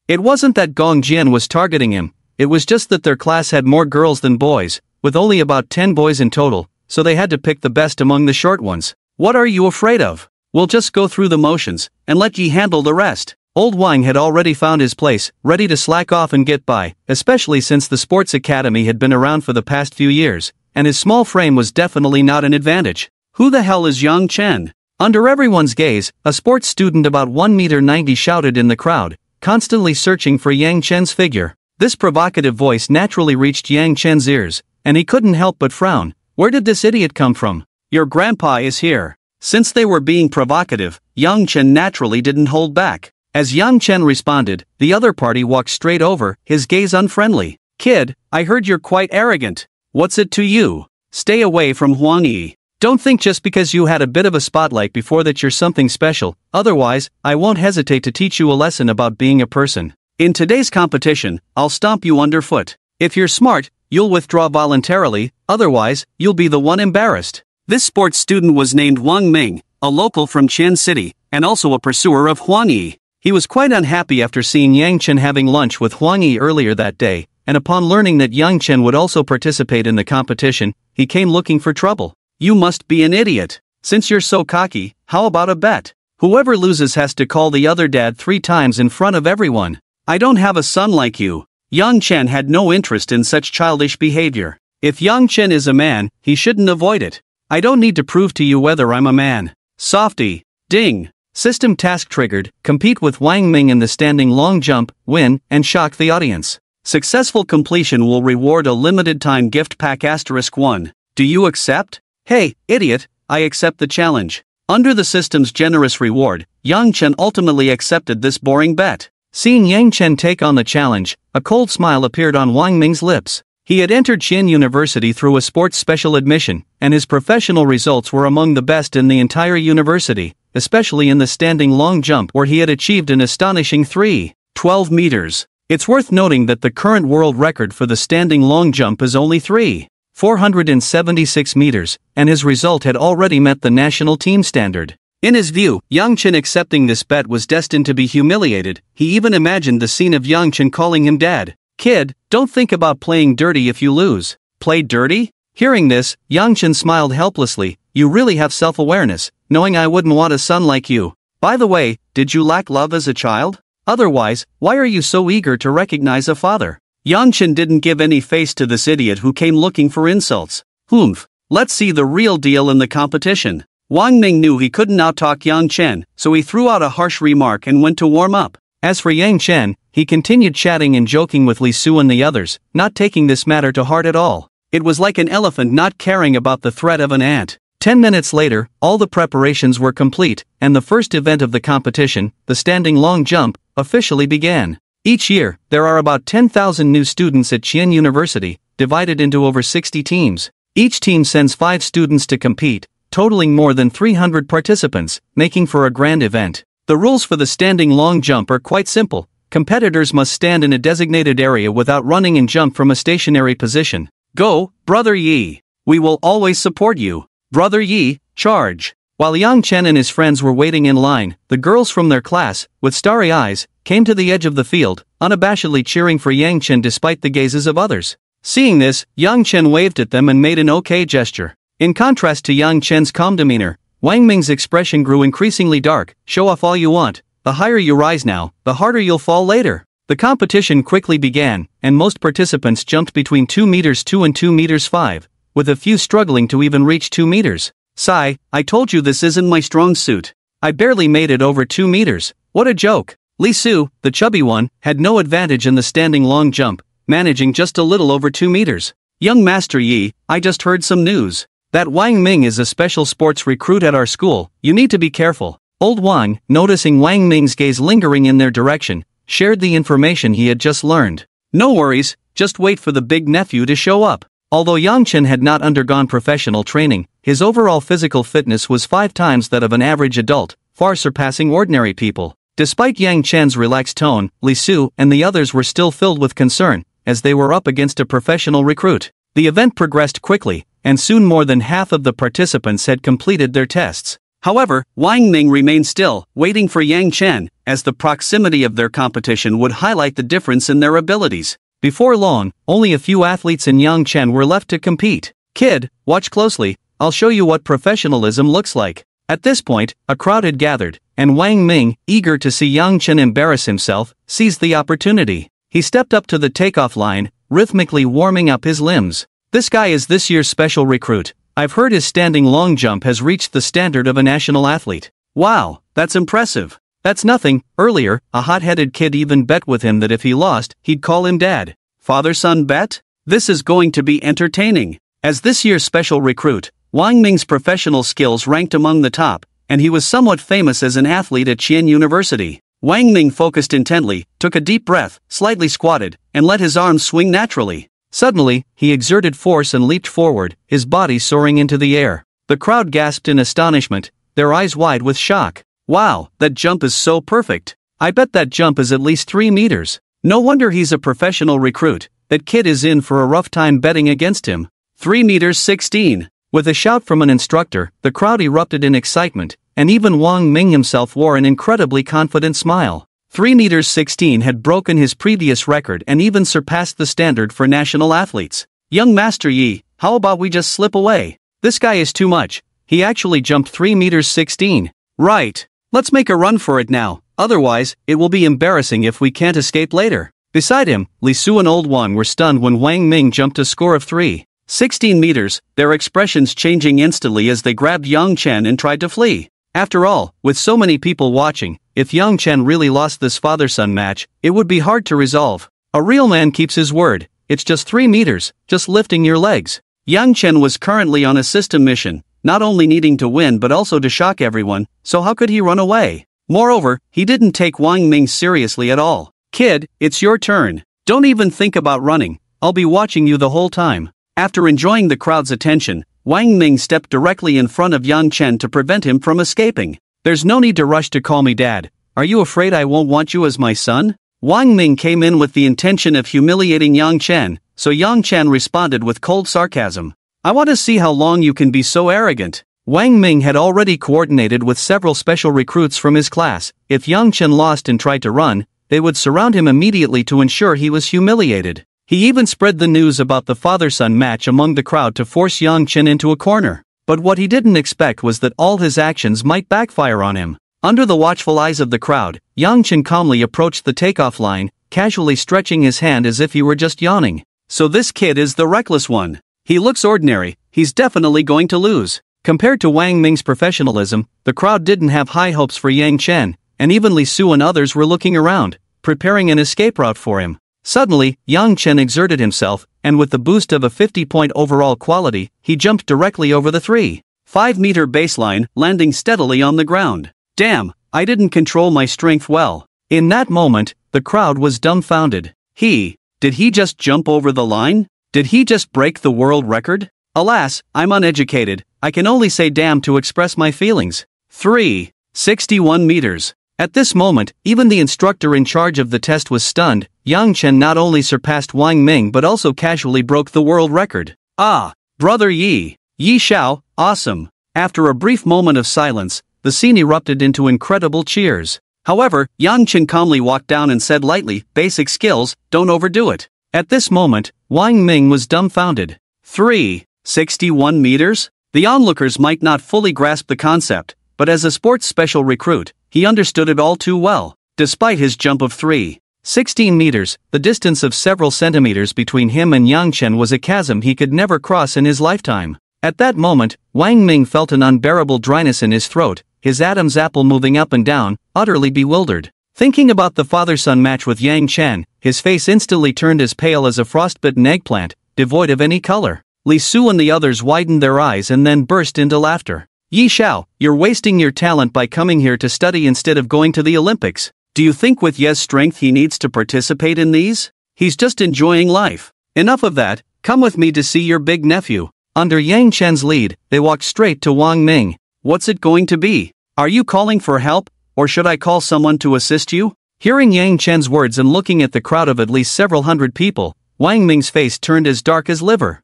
It wasn't that Gong Jian was targeting him, it was just that their class had more girls than boys, with only about 10 boys in total, so they had to pick the best among the short ones. What are you afraid of? We'll just go through the motions, and let ye handle the rest. Old Wang had already found his place, ready to slack off and get by, especially since the sports academy had been around for the past few years, and his small frame was definitely not an advantage. Who the hell is Yang Chen? Under everyone's gaze, a sports student about 1 meter 90 shouted in the crowd, constantly searching for Yang Chen's figure. This provocative voice naturally reached Yang Chen's ears, and he couldn't help but frown. Where did this idiot come from? Your grandpa is here. Since they were being provocative, Yang Chen naturally didn't hold back. As Yang Chen responded, the other party walked straight over, his gaze unfriendly. Kid, I heard you're quite arrogant. What's it to you? Stay away from Huang Yi. Don't think just because you had a bit of a spotlight before that you're something special, otherwise, I won't hesitate to teach you a lesson about being a person. In today's competition, I'll stomp you underfoot. If you're smart, you'll withdraw voluntarily, otherwise, you'll be the one embarrassed. This sports student was named Wang Ming, a local from Qian City, and also a pursuer of Huang Yi. He was quite unhappy after seeing Yang Chen having lunch with Huang Yi earlier that day, and upon learning that Yang Chen would also participate in the competition, he came looking for trouble. You must be an idiot. Since you're so cocky, how about a bet? Whoever loses has to call the other dad 3 times in front of everyone. I don't have a son like you. Yang Chen had no interest in such childish behavior. If Yang Chen is a man, he shouldn't avoid it. I don't need to prove to you whether I'm a man. Softy. Ding. System task triggered, compete with Wang Ming in the standing long jump, win, and shock the audience. Successful completion will reward a limited time gift pack *1. Do you accept? Hey, idiot, I accept the challenge. Under the system's generous reward, Yang Chen ultimately accepted this boring bet. Seeing Yang Chen take on the challenge, a cold smile appeared on Wang Ming's lips. He had entered Qian University through a sports special admission, and his professional results were among the best in the entire university, especially in the standing long jump where he had achieved an astonishing 3.12 meters. It's worth noting that the current world record for the standing long jump is only 3.476 meters, and his result had already met the national team standard. In his view, Yang Chen accepting this bet was destined to be humiliated. He even imagined the scene of Yang Chen calling him dad. Kid, don't think about playing dirty if you lose. Play dirty? Hearing this, Yang Chen smiled helplessly. You really have self-awareness, knowing I wouldn't want a son like you. By the way, did you lack love as a child? Otherwise, why are you so eager to recognize a father? Yang Chen didn't give any face to this idiot who came looking for insults. Humph. Let's see the real deal in the competition. Wang Ming knew he couldn't outtalk Yang Chen, so he threw out a harsh remark and went to warm up. As for Yang Chen, he continued chatting and joking with Li Su and the others, not taking this matter to heart at all. It was like an elephant not caring about the threat of an ant. 10 minutes later, all the preparations were complete, and the first event of the competition, the standing long jump, officially began. Each year, there are about 10,000 new students at Qian University, divided into over 60 teams. Each team sends 5 students to compete, totaling more than 300 participants, making for a grand event. The rules for the standing long jump are quite simple. Competitors must stand in a designated area without running and jump from a stationary position. Go, Brother Yi. We will always support you. Brother Yi, charge. While Yang Chen and his friends were waiting in line, the girls from their class, with starry eyes, came to the edge of the field, unabashedly cheering for Yang Chen despite the gazes of others. Seeing this, Yang Chen waved at them and made an okay gesture. In contrast to Yang Chen's calm demeanor, Wang Ming's expression grew increasingly dark. Show off all you want. The higher you rise now, the harder you'll fall later. The competition quickly began, and most participants jumped between 2 meters 2 and 2 meters 5, with a few struggling to even reach 2 meters. Sigh, I told you this isn't my strong suit. I barely made it over 2 meters. What a joke. Li Su, the chubby one, had no advantage in the standing long jump, managing just a little over 2 meters. Young Master Yi, I just heard some news. That Wang Ming is a special sports recruit at our school. You need to be careful. Old Wang, noticing Wang Ming's gaze lingering in their direction, shared the information he had just learned. No worries, just wait for the big nephew to show up. Although Yang Chen had not undergone professional training, his overall physical fitness was 5 times that of an average adult, far surpassing ordinary people. Despite Yang Chen's relaxed tone, Li Su and the others were still filled with concern, as they were up against a professional recruit. The event progressed quickly, and soon more than half of the participants had completed their tests. However, Wang Ming remained still, waiting for Yang Chen, as the proximity of their competition would highlight the difference in their abilities. Before long, only a few athletes in Yang Chen were left to compete. "Kid, watch closely, I'll show you what professionalism looks like." At this point, a crowd had gathered, and Wang Ming, eager to see Yang Chen embarrass himself, seized the opportunity. He stepped up to the takeoff line, rhythmically warming up his limbs. "This guy is this year's special recruit. I've heard his standing long jump has reached the standard of a national athlete." "Wow, that's impressive." "That's nothing." Earlier, a hot-headed kid even bet with him that if he lost, he'd call him dad. Father-son bet? This is going to be entertaining. As this year's special recruit, Wang Ming's professional skills ranked among the top, and he was somewhat famous as an athlete at Qian University. Wang Ming focused intently, took a deep breath, slightly squatted, and let his arms swing naturally. Suddenly, he exerted force and leaped forward, his body soaring into the air. The crowd gasped in astonishment, their eyes wide with shock. "Wow, that jump is so perfect. I bet that jump is at least 3 meters. No wonder he's a professional recruit. That kid is in for a rough time betting against him." 3 meters 16. With a shout from an instructor, the crowd erupted in excitement, and even Wang Ming himself wore an incredibly confident smile. 3 meters 16 had broken his previous record and even surpassed the standard for national athletes. "Young Master Yi, how about we just slip away? This guy is too much. He actually jumped 3 meters 16. Right. Let's make a run for it now, otherwise, it will be embarrassing if we can't escape later." Beside him, Li Su and Old Wan were stunned when Wang Ming jumped a score of 3.16 meters, their expressions changing instantly as they grabbed Yang Chen and tried to flee. After all, with so many people watching, if Yang Chen really lost this father-son match, it would be hard to resolve. A real man keeps his word. It's just 3 meters, just lifting your legs. Yang Chen was currently on a system mission, not only needing to win but also to shock everyone, so how could he run away? Moreover, he didn't take Wang Ming seriously at all. "Kid, it's your turn. Don't even think about running. I'll be watching you the whole time." After enjoying the crowd's attention, Wang Ming stepped directly in front of Yang Chen to prevent him from escaping. "There's no need to rush to call me dad. Are you afraid I won't want you as my son?" Wang Ming came in with the intention of humiliating Yang Chen, so Yang Chen responded with cold sarcasm. "I want to see how long you can be so arrogant." Wang Ming had already coordinated with several special recruits from his class. If Yang Chen lost and tried to run, they would surround him immediately to ensure he was humiliated. He even spread the news about the father-son match among the crowd to force Yang Chen into a corner. But what he didn't expect was that all his actions might backfire on him. Under the watchful eyes of the crowd, Yang Chen calmly approached the takeoff line, casually stretching his hand as if he were just yawning. "So this kid is the reckless one. He looks ordinary, he's definitely going to lose." Compared to Wang Ming's professionalism, the crowd didn't have high hopes for Yang Chen, and even Li Su and others were looking around, preparing an escape route for him. Suddenly, Yang Chen exerted himself, and with the boost of a 50-point overall quality, he jumped directly over the 3.5-meter baseline, landing steadily on the ground. "Damn, I didn't control my strength well." In that moment, the crowd was dumbfounded. Did he just jump over the line? Did he just break the world record? Alas, I'm uneducated, I can only say damn to express my feelings. 3.61 meters. At this moment, even the instructor in charge of the test was stunned. Yang Chen not only surpassed Wang Ming but also casually broke the world record. "Ah, brother Yi Xiao, awesome." After a brief moment of silence, the scene erupted into incredible cheers. However, Yang Chen calmly walked down and said lightly, "Basic skills, don't overdo it." At this moment, Wang Ming was dumbfounded. 3.61 meters? The onlookers might not fully grasp the concept, but as a sports special recruit, he understood it all too well. Despite his jump of 3.16 meters, the distance of several centimeters between him and Yang Chen was a chasm he could never cross in his lifetime. At that moment, Wang Ming felt an unbearable dryness in his throat, his Adam's apple moving up and down, utterly bewildered. Thinking about the father-son match with Yang Chen, his face instantly turned as pale as a frostbitten eggplant, devoid of any color. Li Su and the others widened their eyes and then burst into laughter. "Yi Xiao, you're wasting your talent by coming here to study instead of going to the Olympics. Do you think with Ye's strength he needs to participate in these? He's just enjoying life. Enough of that, come with me to see your big nephew." Under Yang Chen's lead, they walked straight to Wang Ming. "What's it going to be? Are you calling for help, or should I call someone to assist you?" Hearing Yang Chen's words and looking at the crowd of at least several hundred people, Wang Ming's face turned as dark as liver.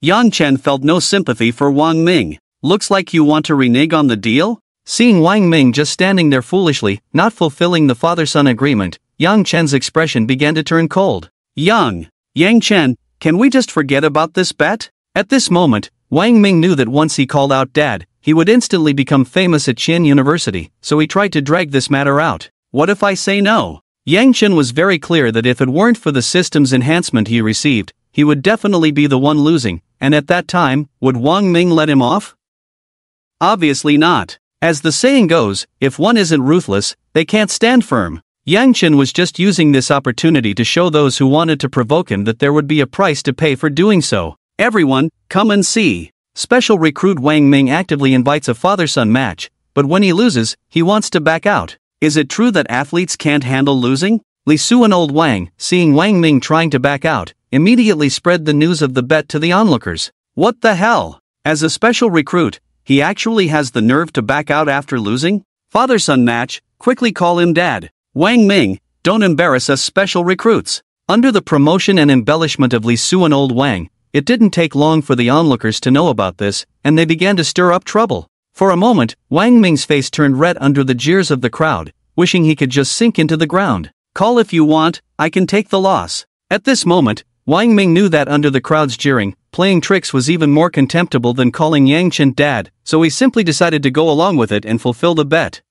Yang Chen felt no sympathy for Wang Ming. Looks like you want to renege on the deal? Seeing Wang Ming just standing there foolishly, not fulfilling the father-son agreement, Yang Chen's expression began to turn cold. Yang Chen, can we just forget about this bet? At this moment, Wang Ming knew that once he called out Dad, he would instantly become famous at Qian University, so he tried to drag this matter out. What if I say no? Yang Chen was very clear that if it weren't for the system's enhancement he received, he would definitely be the one losing, and at that time, would Wang Ming let him off? Obviously not. As the saying goes, if one isn't ruthless, they can't stand firm. Yang Chen was just using this opportunity to show those who wanted to provoke him that there would be a price to pay for doing so. Everyone, come and see. Special recruit Wang Ming actively invites a father-son match, but when he loses, he wants to back out. Is it true that athletes can't handle losing? Li Su and old Wang, seeing Wang Ming trying to back out, immediately spread the news of the bet to the onlookers. What the hell? As a special recruit, he actually has the nerve to back out after losing? Father-son match, quickly call him Dad. Wang Ming, don't embarrass us special recruits. Under the promotion and embellishment of Li Su and old Wang, it didn't take long for the onlookers to know about this, and they began to stir up trouble. For a moment, Wang Ming's face turned red under the jeers of the crowd, wishing he could just sink into the ground. Call if you want, I can take the loss. At this moment, Wang Ming knew that under the crowd's jeering, playing tricks was even more contemptible than calling Yang Chen Dad, so he simply decided to go along with it and fulfill the bet.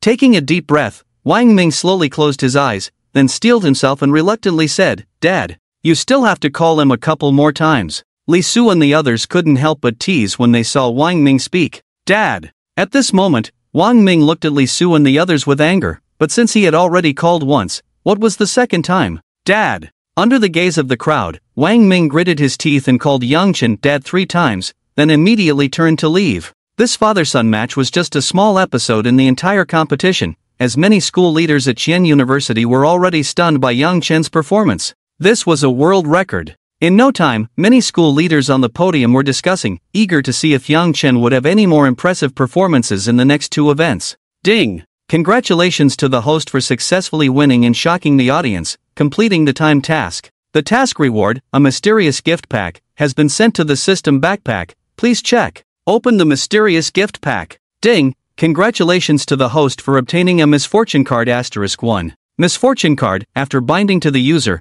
Taking a deep breath, Wang Ming slowly closed his eyes, then steeled himself and reluctantly said, Dad, you still have to call him a couple more times. Li Su and the others couldn't help but tease when they saw Wang Ming speak. Dad! At this moment, Wang Ming looked at Li Su and the others with anger, but since he had already called once, what was the second time? Dad! Under the gaze of the crowd, Wang Ming gritted his teeth and called Yang Chen Dad 3 times, then immediately turned to leave. This father-son match was just a small episode in the entire competition, as many school leaders at Qian University were already stunned by Yang Chen's performance. This was a world record. In no time, many school leaders on the podium were discussing, eager to see if Yang Chen would have any more impressive performances in the next 2 events. Ding! Congratulations to the host for successfully winning and shocking the audience, completing the timed task. The task reward, a mysterious gift pack, has been sent to the system backpack. Please check. Open the mysterious gift pack. Ding! Congratulations to the host for obtaining a misfortune card *1. Misfortune card, after binding to the user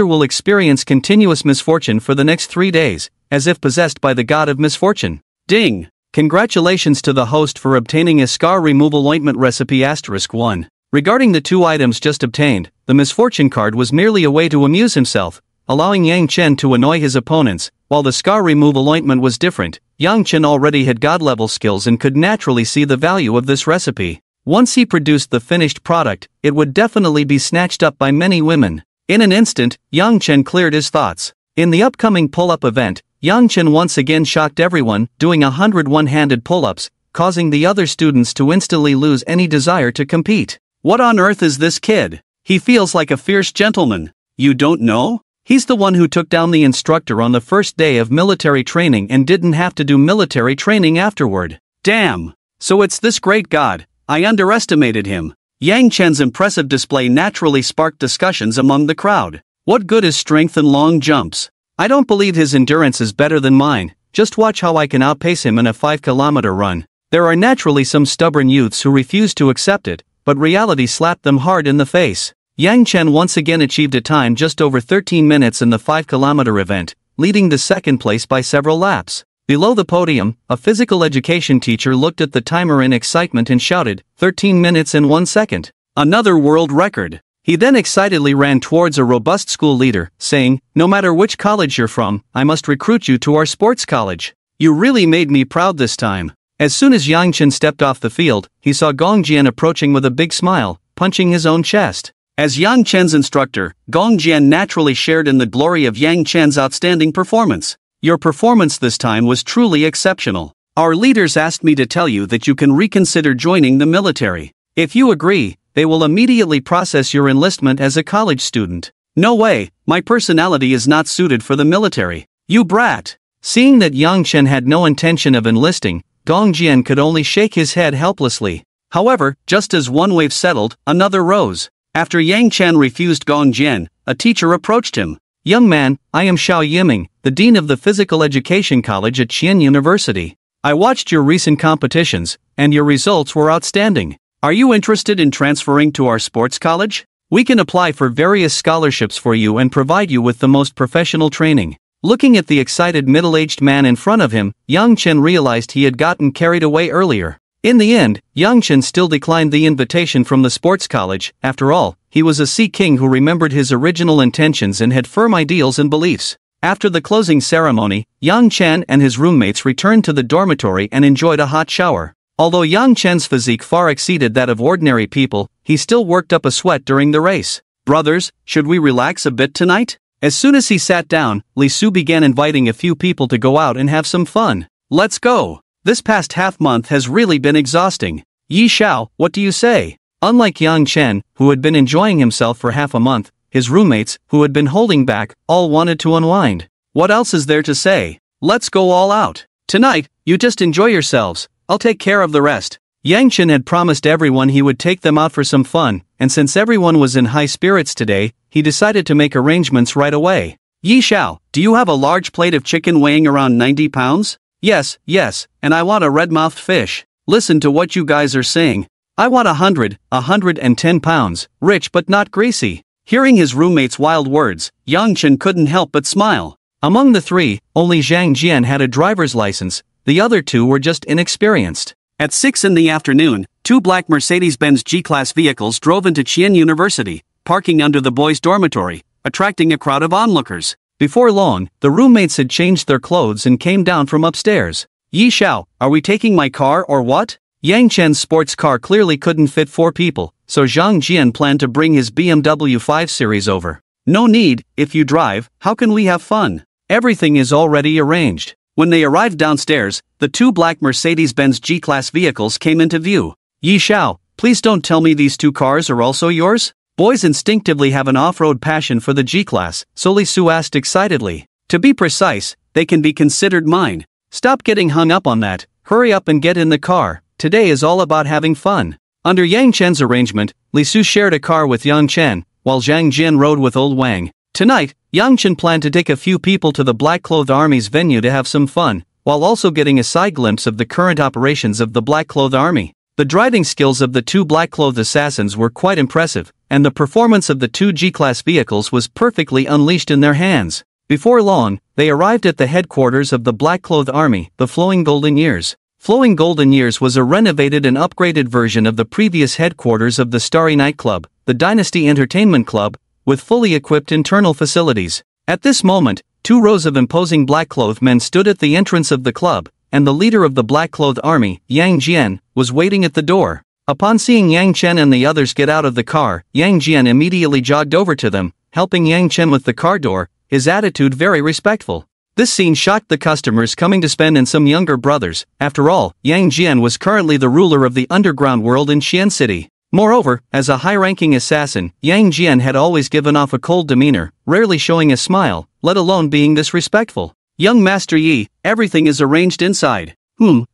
will experience continuous misfortune for the next 3 days, as if possessed by the god of misfortune. Ding! Congratulations to the host for obtaining a scar removal ointment recipe *1. Regarding the 2 items just obtained, the misfortune card was merely a way to amuse himself, allowing Yang Chen to annoy his opponents, while the scar removal ointment was different. Yang Chen already had god-level skills and could naturally see the value of this recipe. Once he produced the finished product, it would definitely be snatched up by many women. In an instant, Yang Chen cleared his thoughts. In the upcoming pull-up event, Yang Chen once again shocked everyone, doing 100 one-handed pull-ups, causing the other students to instantly lose any desire to compete. What on earth is this kid? He feels like a fierce gentleman. You don't know? He's the one who took down the instructor on the first day of military training and didn't have to do military training afterward. Damn! So it's this great god. I underestimated him. Yang Chen's impressive display naturally sparked discussions among the crowd. What good is strength and long jumps? I don't believe his endurance is better than mine. Just watch how I can outpace him in a 5-kilometer run. There are naturally some stubborn youths who refuse to accept it, but reality slapped them hard in the face. Yang Chen once again achieved a time just over 13 minutes in the 5-kilometer event, leading the second place by several laps. Below the podium, a physical education teacher looked at the timer in excitement and shouted, 13 minutes and 1 second. Another world record. He then excitedly ran towards a robust school leader, saying, no matter which college you're from, I must recruit you to our sports college. You really made me proud this time. As soon as Yang Chen stepped off the field, he saw Gong Jian approaching with a big smile, punching his own chest. As Yang Chen's instructor, Gong Jian naturally shared in the glory of Yang Chen's outstanding performance. Your performance this time was truly exceptional. Our leaders asked me to tell you that you can reconsider joining the military. If you agree, they will immediately process your enlistment as a college student. No way, my personality is not suited for the military. You brat! Seeing that Yang Chen had no intention of enlisting, Gong Jian could only shake his head helplessly. However, just as one wave settled, another rose. After Yang Chen refused Gong Jian, a teacher approached him. Young man, I am Xiao Yiming, the dean of the Physical Education College at Qian University. I watched your recent competitions, and your results were outstanding. Are you interested in transferring to our sports college? We can apply for various scholarships for you and provide you with the most professional training. Looking at the excited middle-aged man in front of him, Yang Chen realized he had gotten carried away earlier. In the end, Yang Chen still declined the invitation from the sports college. After all, he was a Sea King who remembered his original intentions and had firm ideals and beliefs. After the closing ceremony, Yang Chen and his roommates returned to the dormitory and enjoyed a hot shower. Although Yang Chen's physique far exceeded that of ordinary people, he still worked up a sweat during the race. Brothers, should we relax a bit tonight? As soon as he sat down, Li Su began inviting a few people to go out and have some fun. Let's go! This past half-month has really been exhausting. Yi Xiao, what do you say? Unlike Yang Chen, who had been enjoying himself for half a month, his roommates, who had been holding back, all wanted to unwind. What else is there to say? Let's go all out. Tonight, you just enjoy yourselves. I'll take care of the rest. Yang Chen had promised everyone he would take them out for some fun, and since everyone was in high spirits today, he decided to make arrangements right away. Yi Xiao, do you have a large plate of chicken weighing around 90 pounds? Yes, and I want a red-mouthed fish. Listen to what you guys are saying. I want 110 pounds, rich but not greasy. Hearing his roommate's wild words, Yang Chen couldn't help but smile. Among the three, only Zhang Jian had a driver's license, the other two were just inexperienced. At 6 in the afternoon, two black Mercedes-Benz G-Class vehicles drove into Qian University, parking under the boys' dormitory, attracting a crowd of onlookers. Before long, the roommates had changed their clothes and came down from upstairs. Yi Xiao, are we taking my car or what? Yang Chen's sports car clearly couldn't fit 4 people, so Zhang Jian planned to bring his BMW 5 Series over. No need, if you drive, how can we have fun? Everything is already arranged. When they arrived downstairs, the two black Mercedes-Benz G-Class vehicles came into view. Yi Xiao, please don't tell me these 2 cars are also yours? Boys instinctively have an off-road passion for the G-Class, so Li Su asked excitedly. To be precise, they can be considered mine. Stop getting hung up on that, hurry up and get in the car. Today is all about having fun. Under Yang Chen's arrangement, Li Su shared a car with Yang Chen, while Zhang Jian rode with Old Wang. Tonight, Yang Chen planned to take a few people to the Black Cloth Army's venue to have some fun, while also getting a side glimpse of the current operations of the Black Cloth Army. The driving skills of the 2 Black Cloth assassins were quite impressive, and the performance of the 2 G-Class vehicles was perfectly unleashed in their hands. Before long, they arrived at the headquarters of the Black Cloth Army, the Flowing Golden Years. Flowing Golden Years was a renovated and upgraded version of the previous headquarters of the Starry Night Club, the Dynasty Entertainment Club, with fully equipped internal facilities. At this moment, 2 rows of imposing black-clothed men stood at the entrance of the club, and the leader of the black-clothed army, Yang Jian, was waiting at the door. Upon seeing Yang Chen and the others get out of the car, Yang Jian immediately jogged over to them, helping Yang Chen with the car door, his attitude very respectful. This scene shocked the customers coming to spend and some younger brothers. After all, Yang Jian was currently the ruler of the underground world in Xian City. Moreover, as a high-ranking assassin, Yang Jian had always given off a cold demeanor, rarely showing a smile, let alone being disrespectful. Young Master Yi, everything is arranged inside.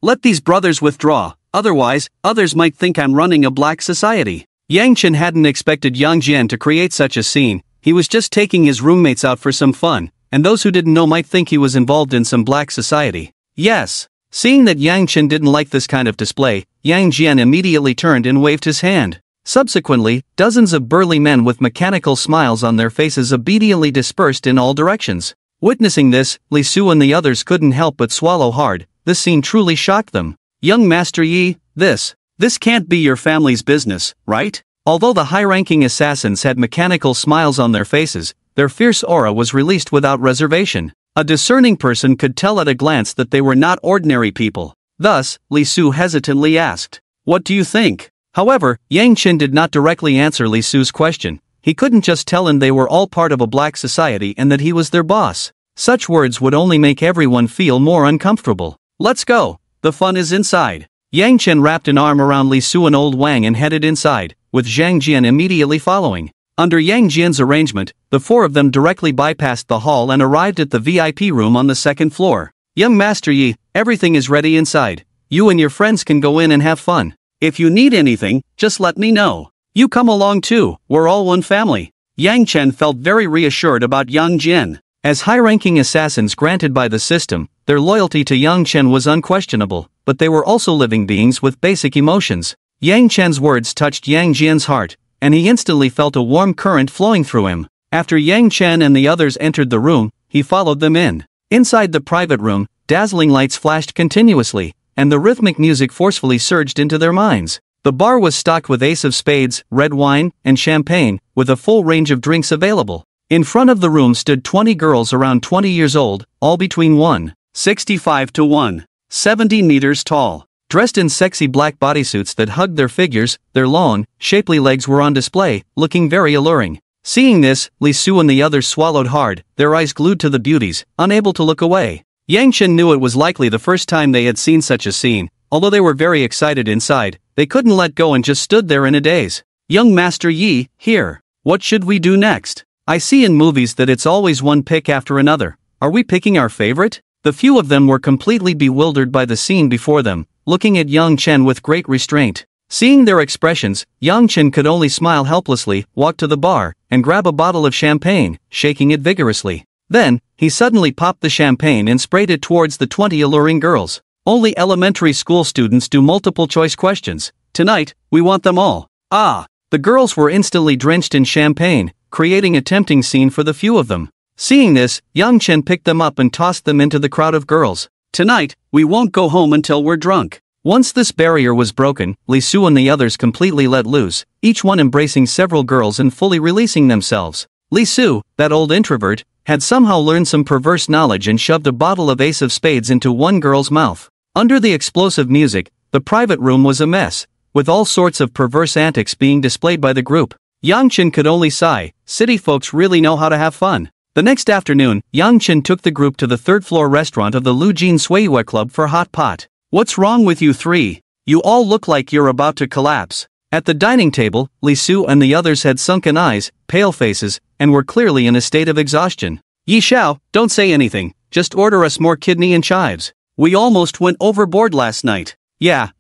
Let these brothers withdraw, otherwise, others might think I'm running a black society. Yang Chen hadn't expected Yang Jian to create such a scene. He was just taking his roommates out for some fun, and those who didn't know might think he was involved in some black society. Yes. Seeing that Yang Chen didn't like this kind of display, Yang Jian immediately turned and waved his hand. Subsequently, dozens of burly men with mechanical smiles on their faces obediently dispersed in all directions. Witnessing this, Li Su and the others couldn't help but swallow hard. This scene truly shocked them. Young Master Yi, this can't be your family's business, right? Although the high-ranking assassins had mechanical smiles on their faces, their fierce aura was released without reservation. A discerning person could tell at a glance that they were not ordinary people. Thus, Li Su hesitantly asked, "What do you think?" However, Yang Chen did not directly answer Li Su's question. He couldn't just tell him they were all part of a black society and that he was their boss. Such words would only make everyone feel more uncomfortable. Let's go. The fun is inside. Yang Chen wrapped an arm around Li Su and Old Wang and headed inside, with Zhang Jian immediately following. Under Yang Jian's arrangement, the 4 of them directly bypassed the hall and arrived at the VIP room on the 2nd floor. Young Master Yi, everything is ready inside. You and your friends can go in and have fun. If you need anything, just let me know. You come along too, we're all one family. Yang Chen felt very reassured about Yang Jian. As high-ranking assassins granted by the system, their loyalty to Yang Chen was unquestionable, but they were also living beings with basic emotions. Yang Chen's words touched Yang Jian's heart, and he instantly felt a warm current flowing through him. After Yang Chen and the others entered the room, he followed them in. Inside the private room, dazzling lights flashed continuously, and the rhythmic music forcefully surged into their minds. The bar was stocked with ace of spades, red wine, and champagne, with a full range of drinks available. In front of the room stood 20 girls around 20 years old, all between 165 to 170 meters tall. Dressed in sexy black bodysuits that hugged their figures, their long, shapely legs were on display, looking very alluring. Seeing this, Li Su and the others swallowed hard, their eyes glued to the beauties, unable to look away. Yang Chen knew it was likely the first time they had seen such a scene. Although they were very excited inside, they couldn't let go and just stood there in a daze. Young Master Yi, here. What should we do next? I see in movies that it's always one pick after another. Are we picking our favorite? The few of them were completely bewildered by the scene before them, looking at Yang Chen with great restraint. Seeing their expressions, Yang Chen could only smile helplessly, walk to the bar, and grab a bottle of champagne, shaking it vigorously. Then, he suddenly popped the champagne and sprayed it towards the 20 alluring girls. Only elementary school students do multiple choice questions. Tonight, we want them all. Ah! The girls were instantly drenched in champagne, creating a tempting scene for the few of them. Seeing this, Yang Chen picked them up and tossed them into the crowd of girls. Tonight, we won't go home until we're drunk. Once this barrier was broken, Li Su and the others completely let loose, each one embracing several girls and fully releasing themselves. Li Su, that old introvert, had somehow learned some perverse knowledge and shoved a bottle of ace of spades into one girl's mouth. Under the explosive music, the private room was a mess, with all sorts of perverse antics being displayed by the group. Yang Chen could only sigh. City folks really know how to have fun. The next afternoon, Yang Chen took the group to the third-floor restaurant of the Lujin Suiyue Club for hot pot. What's wrong with you three? You all look like you're about to collapse. At the dining table, Li Su and the others had sunken eyes, pale faces, and were clearly in a state of exhaustion. Yi Xiao, don't say anything, just order us more kidney and chives. We almost went overboard last night. Yeah,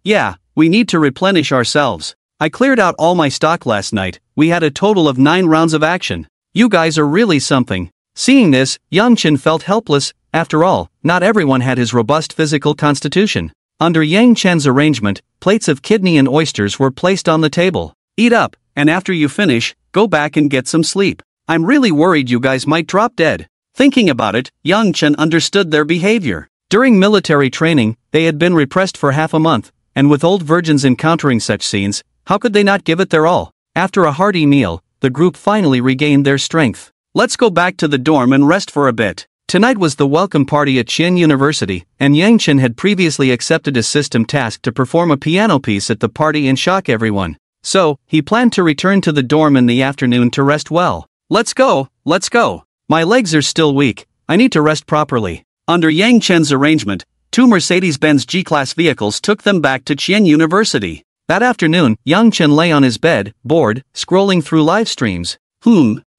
we need to replenish ourselves. I cleared out all my stock last night. We had a total of 9 rounds of action. You guys are really something. Seeing this, Yang Chen felt helpless. After all, not everyone had his robust physical constitution. Under Yang Chen's arrangement, plates of kidney and oysters were placed on the table. Eat up, and after you finish, go back and get some sleep. I'm really worried you guys might drop dead. Thinking about it, Yang Chen understood their behavior. During military training, they had been repressed for half a month, and with old virgins encountering such scenes, how could they not give it their all? After a hearty meal, the group finally regained their strength. Let's go back to the dorm and rest for a bit. Tonight was the welcome party at Qian University, and Yang Chen had previously accepted a system task to perform a piano piece at the party and shock everyone. So, he planned to return to the dorm in the afternoon to rest well. Let's go. My legs are still weak, I need to rest properly. Under Yang Chen's arrangement, 2 Mercedes-Benz G-Class vehicles took them back to Qian University. That afternoon, Yang Chen lay on his bed, bored, scrolling through live streams.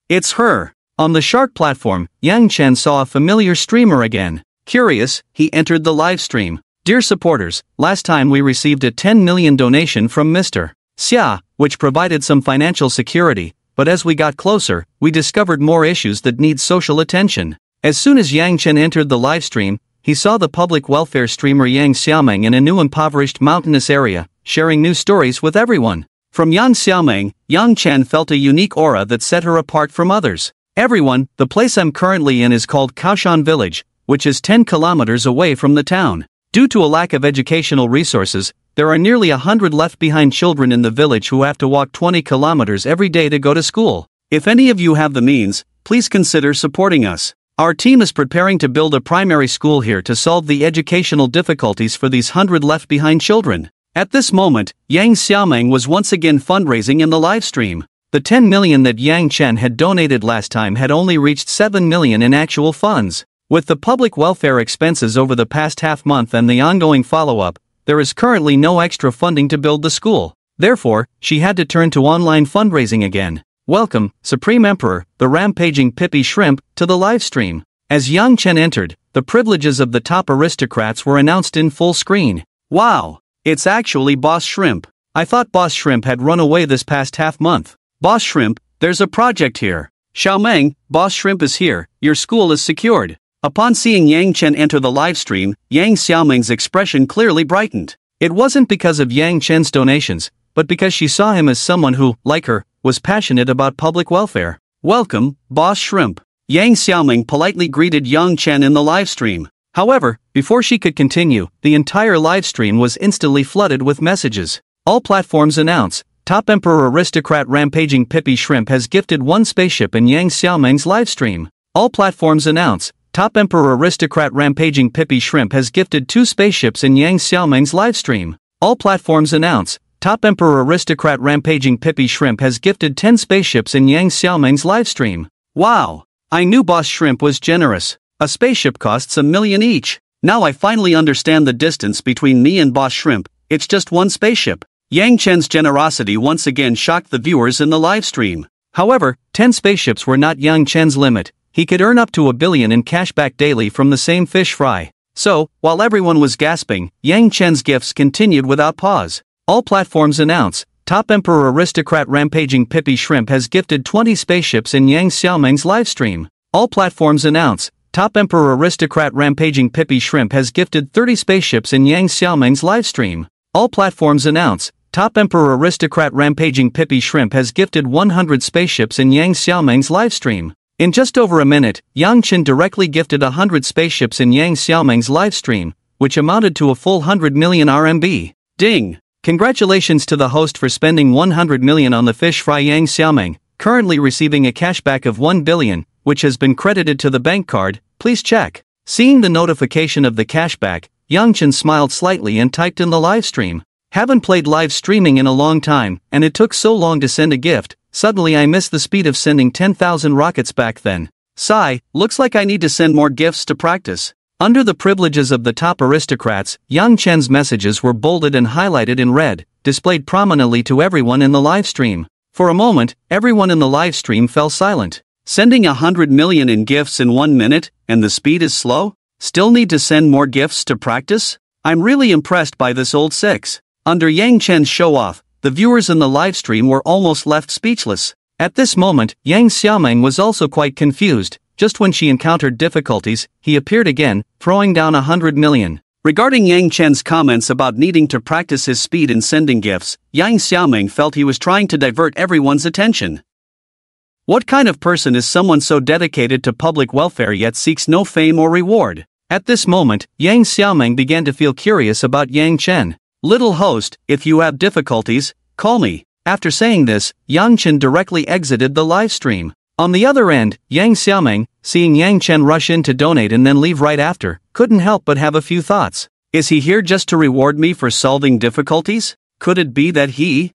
It's her. On the Shark platform, Yang Chen saw a familiar streamer again. Curious, he entered the live stream. Dear supporters, last time we received a 10 million donation from Mr. Xia, which provided some financial security, but as we got closer, we discovered more issues that need social attention. As soon as Yang Chen entered the live stream, he saw the public welfare streamer Yang Xiaomeng in a new impoverished mountainous area, sharing new stories with everyone. From Yang Xiaomeng, Yang Chen felt a unique aura that set her apart from others. Everyone, the place I'm currently in is called Kaoshan Village, which is 10 kilometers away from the town. Due to a lack of educational resources, there are nearly 100 left-behind children in the village who have to walk 20 kilometers every day to go to school. If any of you have the means, please consider supporting us. Our team is preparing to build a primary school here to solve the educational difficulties for these 100 left-behind children. At this moment, Yang Xiaomeng was once again fundraising in the live stream. The 10 million that Yang Chen had donated last time had only reached 7 million in actual funds. With the public welfare expenses over the past half month and the ongoing follow-up, there is currently no extra funding to build the school. Therefore, she had to turn to online fundraising again. Welcome, Supreme Emperor, the rampaging Pippi Shrimp, to the live stream. As Yang Chen entered, the privileges of the top aristocrats were announced in full screen. Wow! It's actually Boss Shrimp. I thought Boss Shrimp had run away this past half month. Boss Shrimp, there's a project here. Xiaomeng, Boss Shrimp is here, your school is secured. Upon seeing Yang Chen enter the livestream, Yang Xiaomeng's expression clearly brightened. It wasn't because of Yang Chen's donations, but because she saw him as someone who, like her, was passionate about public welfare. Welcome, Boss Shrimp. Yang Xiaomeng politely greeted Yang Chen in the livestream. However, before she could continue, the entire livestream was instantly flooded with messages. All platforms announce, Top Emperor Aristocrat Rampaging Pippi Shrimp has gifted 1 spaceship in Yang Xiaomeng's livestream. All platforms announce, Top Emperor Aristocrat Rampaging Pippi Shrimp has gifted 2 spaceships in Yang Xiaomeng's livestream. All platforms announce, Top Emperor Aristocrat Rampaging Pippi Shrimp has gifted 10 spaceships in Yang Xiaomeng's livestream. Wow! I knew Boss Shrimp was generous. A spaceship costs $1 million each. Now I finally understand the distance between me and Boss Shrimp. It's just 1 spaceship. Yang Chen's generosity once again shocked the viewers in the livestream. However, 10 spaceships were not Yang Chen's limit. He could earn up to $1 billion in cashback daily from the same fish fry. So, while everyone was gasping, Yang Chen's gifts continued without pause. All platforms announce, Top Emperor Aristocrat Rampaging Pippi Shrimp has gifted 20 spaceships in Yang Xiaomeng's livestream. All platforms announce, Top Emperor Aristocrat Rampaging Pippi Shrimp has gifted 30 spaceships in Yang Xiaomeng's livestream. All platforms announce, Top Emperor Aristocrat Rampaging Pippi Shrimp has gifted 100 spaceships in Yang Xiaomeng's livestream. In just over a minute, Yang Chen directly gifted 100 spaceships in Yang Xiaomeng's livestream, which amounted to a full 100 million RMB. Ding! Congratulations to the host for spending 100 million on the fish fry. Yang Xiaomeng, currently receiving a cashback of 1 billion, which has been credited to the bank card, please check. Seeing the notification of the cashback, Yang Chen smiled slightly and typed in the livestream. Haven't played live streaming in a long time, and it took so long to send a gift, suddenly I missed the speed of sending 10,000 rockets back then. Sigh, looks like I need to send more gifts to practice. Under the privileges of the top aristocrats, Yang Chen's messages were bolded and highlighted in red, displayed prominently to everyone in the livestream. For a moment, everyone in the livestream fell silent. Sending 100 million in gifts in 1 minute, and the speed is slow? Still need to send more gifts to practice? I'm really impressed by this old six. Under Yang Chen's show-off, the viewers in the livestream were almost left speechless. At this moment, Yang Xiaomeng was also quite confused. Just when she encountered difficulties, he appeared again, throwing down 100 million. Regarding Yang Chen's comments about needing to practice his speed in sending gifts, Yang Xiaomeng felt he was trying to divert everyone's attention. What kind of person is someone so dedicated to public welfare yet seeks no fame or reward? At this moment, Yang Xiaomeng began to feel curious about Yang Chen. Little host, if you have difficulties, call me. After saying this, Yang Chen directly exited the livestream. On the other end, Yang Xiaomeng, seeing Yang Chen rush in to donate and then leave right after, couldn't help but have a few thoughts. Is he here just to reward me for solving difficulties? Could it be that he?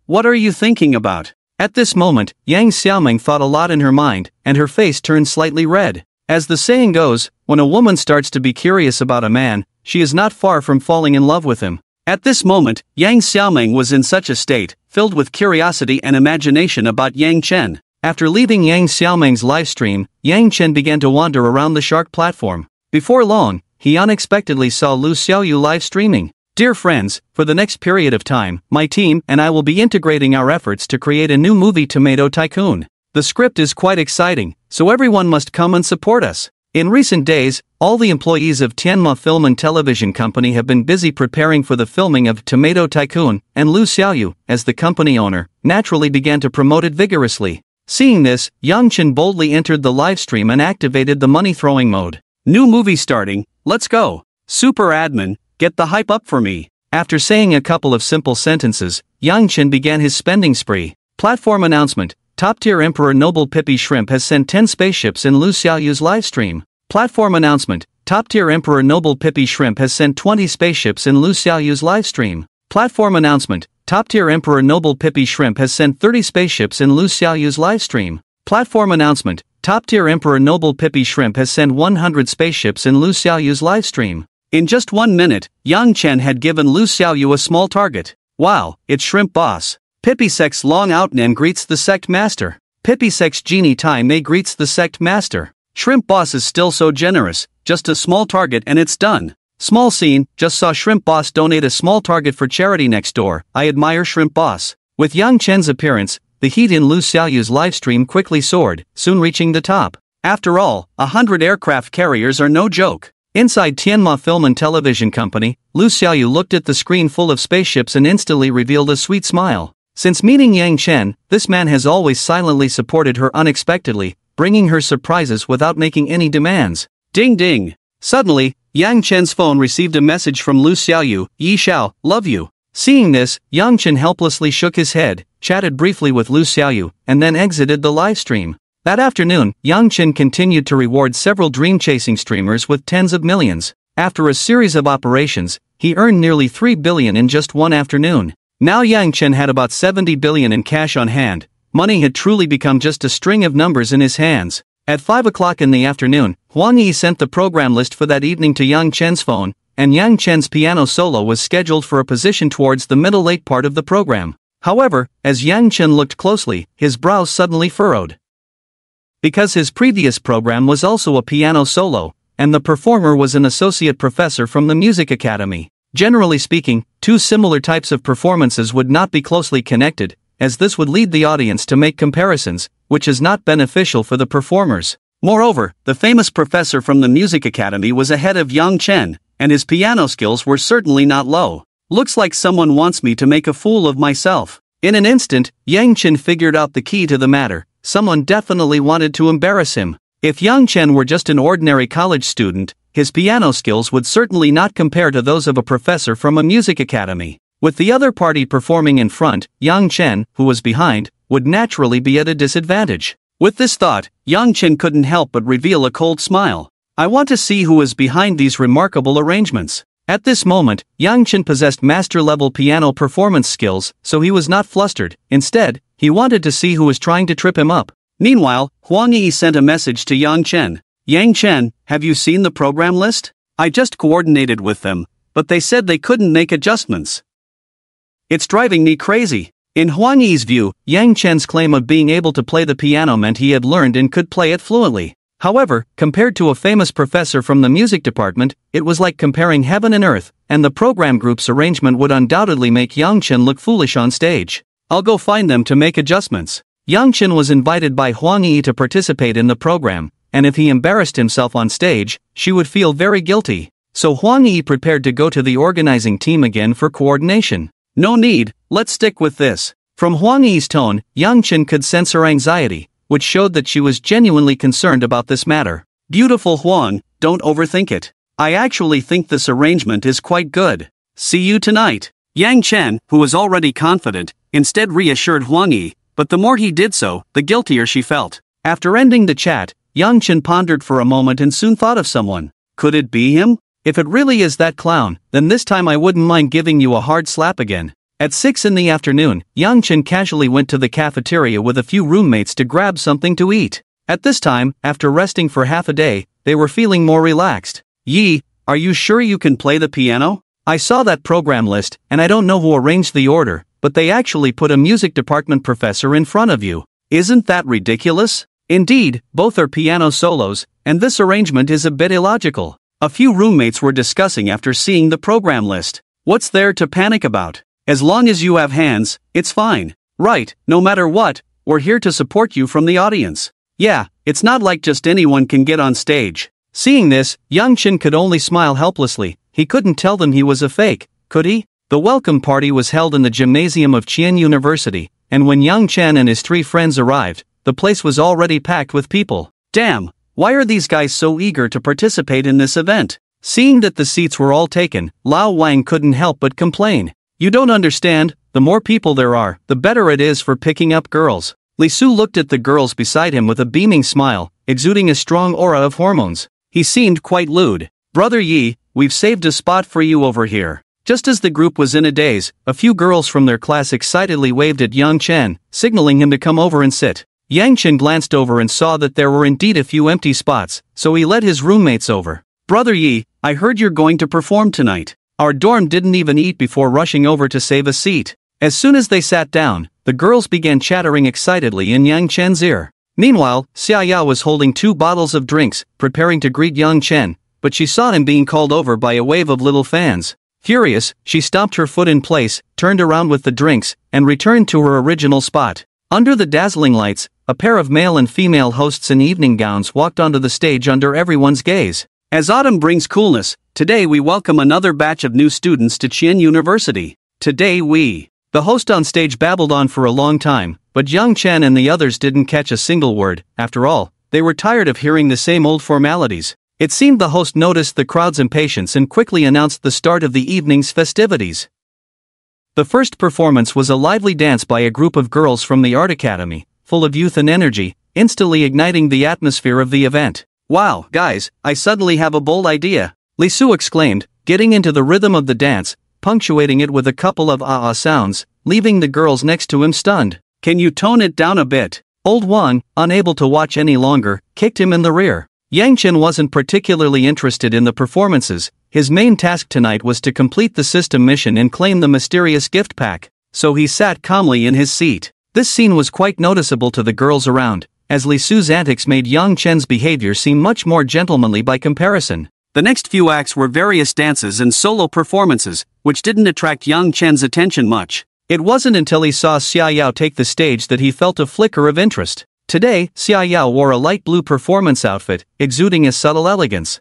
What are you thinking about? At this moment, Yang Xiaomeng thought a lot in her mind, and her face turned slightly red. As the saying goes, when a woman starts to be curious about a man, she is not far from falling in love with him. At this moment, Yang Xiaomeng was in such a state, filled with curiosity and imagination about Yang Chen. After leaving Yang Xiaomeng's livestream, Yang Chen began to wander around the Shark platform. Before long, he unexpectedly saw Lu Xiaoyu live streaming. Dear friends, for the next period of time, my team and I will be integrating our efforts to create a new movie, Tomato Tycoon. The script is quite exciting, so everyone must come and support us. In recent days, all the employees of Tianma Film and Television Company have been busy preparing for the filming of Tomato Tycoon, and Lu Xiaoyu, as the company owner, naturally began to promote it vigorously. Seeing this, Yang Chen boldly entered the livestream and activated the money-throwing mode. New movie starting, let's go. Super admin, get the hype up for me. After saying a couple of simple sentences, Yang Chen began his spending spree. Platform announcement. Top-tier Emperor Noble Pippi Shrimp has sent 10 spaceships in Lu Xiaoyu's livestream. Platform announcement. Top-tier Emperor Noble Pippi Shrimp has sent 20 spaceships in Lu Xiaoyu's livestream. Platform announcement. Top-tier Emperor Noble Pippi Shrimp has sent 30 spaceships in Lu Xiaoyu's livestream. Platform announcement. Top-tier Emperor Noble Pippi Shrimp has sent 100 spaceships in Lu Xiaoyu's livestream. In just 1 minute, Yang Chen had given Lu Xiaoyu a small target. Wow, it's Shrimp Boss. Pippi Sex Long Out Nan greets the Sect Master. Pippi Sex Genie Tai Mei greets the Sect Master. Shrimp Boss is still so generous, just a small target and it's done. Small scene, just saw Shrimp Boss donate a small target for charity next door. I admire Shrimp Boss. With Yang Chen's appearance, the heat in Lu Xiaoyu's livestream quickly soared, soon reaching the top. After all, 100 aircraft carriers are no joke. Inside Tianma Film and Television Company, Lu Xiaoyu looked at the screen full of spaceships and instantly revealed a sweet smile. Since meeting Yang Chen, this man has always silently supported her unexpectedly, bringing her surprises without making any demands. Ding ding! Suddenly, Yang Chen's phone received a message from Lu Xiaoyu. Yi Xiao, love you. Seeing this, Yang Chen helplessly shook his head, chatted briefly with Lu Xiaoyu, and then exited the livestream. That afternoon, Yang Chen continued to reward several dream-chasing streamers with tens of millions. After a series of operations, he earned nearly 3 billion in just one afternoon. Now Yang Chen had about 70 billion in cash on hand. Money had truly become just a string of numbers in his hands. At 5 o'clock in the afternoon, Huang Yi sent the program list for that evening to Yang Chen's phone, and Yang Chen's piano solo was scheduled for a position towards the middle-late part of the program. However, as Yang Chen looked closely, his brows suddenly furrowed. Because his previous program was also a piano solo, and the performer was an associate professor from the Music Academy. Generally speaking, two similar types of performances would not be closely connected, as this would lead the audience to make comparisons, which is not beneficial for the performers. Moreover, the famous professor from the Music Academy was ahead of Yang Chen, and his piano skills were certainly not low. Looks like someone wants me to make a fool of myself. In an instant, Yang Chen figured out the key to the matter. Someone definitely wanted to embarrass him. If Yang Chen were just an ordinary college student, his piano skills would certainly not compare to those of a professor from a music academy. With the other party performing in front, Yang Chen, who was behind, would naturally be at a disadvantage. With this thought, Yang Chen couldn't help but reveal a cold smile. I want to see who is behind these remarkable arrangements. At this moment, Yang Chen possessed master-level piano performance skills, so he was not flustered. Instead, he wanted to see who was trying to trip him up. Meanwhile, Huang Yi sent a message to Yang Chen. Yang Chen, have you seen the program list? I just coordinated with them, but they said they couldn't make adjustments. It's driving me crazy. In Huang Yi's view, Yang Chen's claim of being able to play the piano meant he had learned and could play it fluently. However, compared to a famous professor from the music department, it was like comparing heaven and earth, and the program group's arrangement would undoubtedly make Yang Chen look foolish on stage. I'll go find them to make adjustments. Yang Chen was invited by Huang Yi to participate in the program, and if he embarrassed himself on stage, she would feel very guilty. So Huang Yi prepared to go to the organizing team again for coordination. No need, let's stick with this. From Huang Yi's tone, Yang Chen could sense her anxiety, which showed that she was genuinely concerned about this matter. Beautiful Huang, don't overthink it. I actually think this arrangement is quite good. See you tonight. Yang Chen, who was already confident, instead reassured Huang Yi, but the more he did so, the guiltier she felt. After ending the chat, Yang Chen pondered for a moment and soon thought of someone. Could it be him? If it really is that clown, then this time I wouldn't mind giving you a hard slap again. At 6 in the afternoon, Yang Chen casually went to the cafeteria with a few roommates to grab something to eat. At this time, after resting for half a day, they were feeling more relaxed. Yi, are you sure you can play the piano? I saw that program list, and I don't know who arranged the order, but they actually put a music department professor in front of you. Isn't that ridiculous? Indeed, both are piano solos, and this arrangement is a bit illogical. A few roommates were discussing after seeing the program list. What's there to panic about? As long as you have hands, it's fine. Right, no matter what, we're here to support you from the audience. Yeah, it's not like just anyone can get on stage. Seeing this, Yang Chen could only smile helplessly. He couldn't tell them he was a fake, could he? The welcome party was held in the gymnasium of Qian University, and when Yang Chen and his 3 friends arrived, the place was already packed with people. Damn, why are these guys so eager to participate in this event? Seeing that the seats were all taken, Lao Wang couldn't help but complain. You don't understand, the more people there are, the better it is for picking up girls. Li Su looked at the girls beside him with a beaming smile, exuding a strong aura of hormones. He seemed quite lewd. Brother Yi, we've saved a spot for you over here. Just as the group was in a daze, a few girls from their class excitedly waved at Yang Chen, signaling him to come over and sit. Yang Chen glanced over and saw that there were indeed a few empty spots, so he led his roommates over. Brother Yi, I heard you're going to perform tonight. Our dorm didn't even eat before rushing over to save a seat. As soon as they sat down, the girls began chattering excitedly in Yang Chen's ear. Meanwhile, Xia Ya was holding 2 bottles of drinks, preparing to greet Yang Chen, but she saw him being called over by a wave of little fans. Furious, she stomped her foot in place, turned around with the drinks, and returned to her original spot. Under the dazzling lights, a pair of male and female hosts in evening gowns walked onto the stage under everyone's gaze. As autumn brings coolness, today we welcome another batch of new students to Qian University. Today The host on stage babbled on for a long time, but Yang Chen and the others didn't catch a single word. After all, they were tired of hearing the same old formalities. It seemed the host noticed the crowd's impatience and quickly announced the start of the evening's festivities. The first performance was a lively dance by a group of girls from the Art Academy, full of youth and energy, instantly igniting the atmosphere of the event. "Wow, guys, I suddenly have a bold idea," Li Su exclaimed, getting into the rhythm of the dance, punctuating it with a couple of ah-ah sounds, leaving the girls next to him stunned. "Can you tone it down a bit?" Old Wang, unable to watch any longer, kicked him in the rear. Yang Chen wasn't particularly interested in the performances. His main task tonight was to complete the system mission and claim the mysterious gift pack, so he sat calmly in his seat. This scene was quite noticeable to the girls around, as Li Su's antics made Yang Chen's behavior seem much more gentlemanly by comparison. The next few acts were various dances and solo performances, which didn't attract Yang Chen's attention much. It wasn't until he saw Xia Yao take the stage that he felt a flicker of interest. Today, Xia Yao wore a light blue performance outfit, exuding a subtle elegance.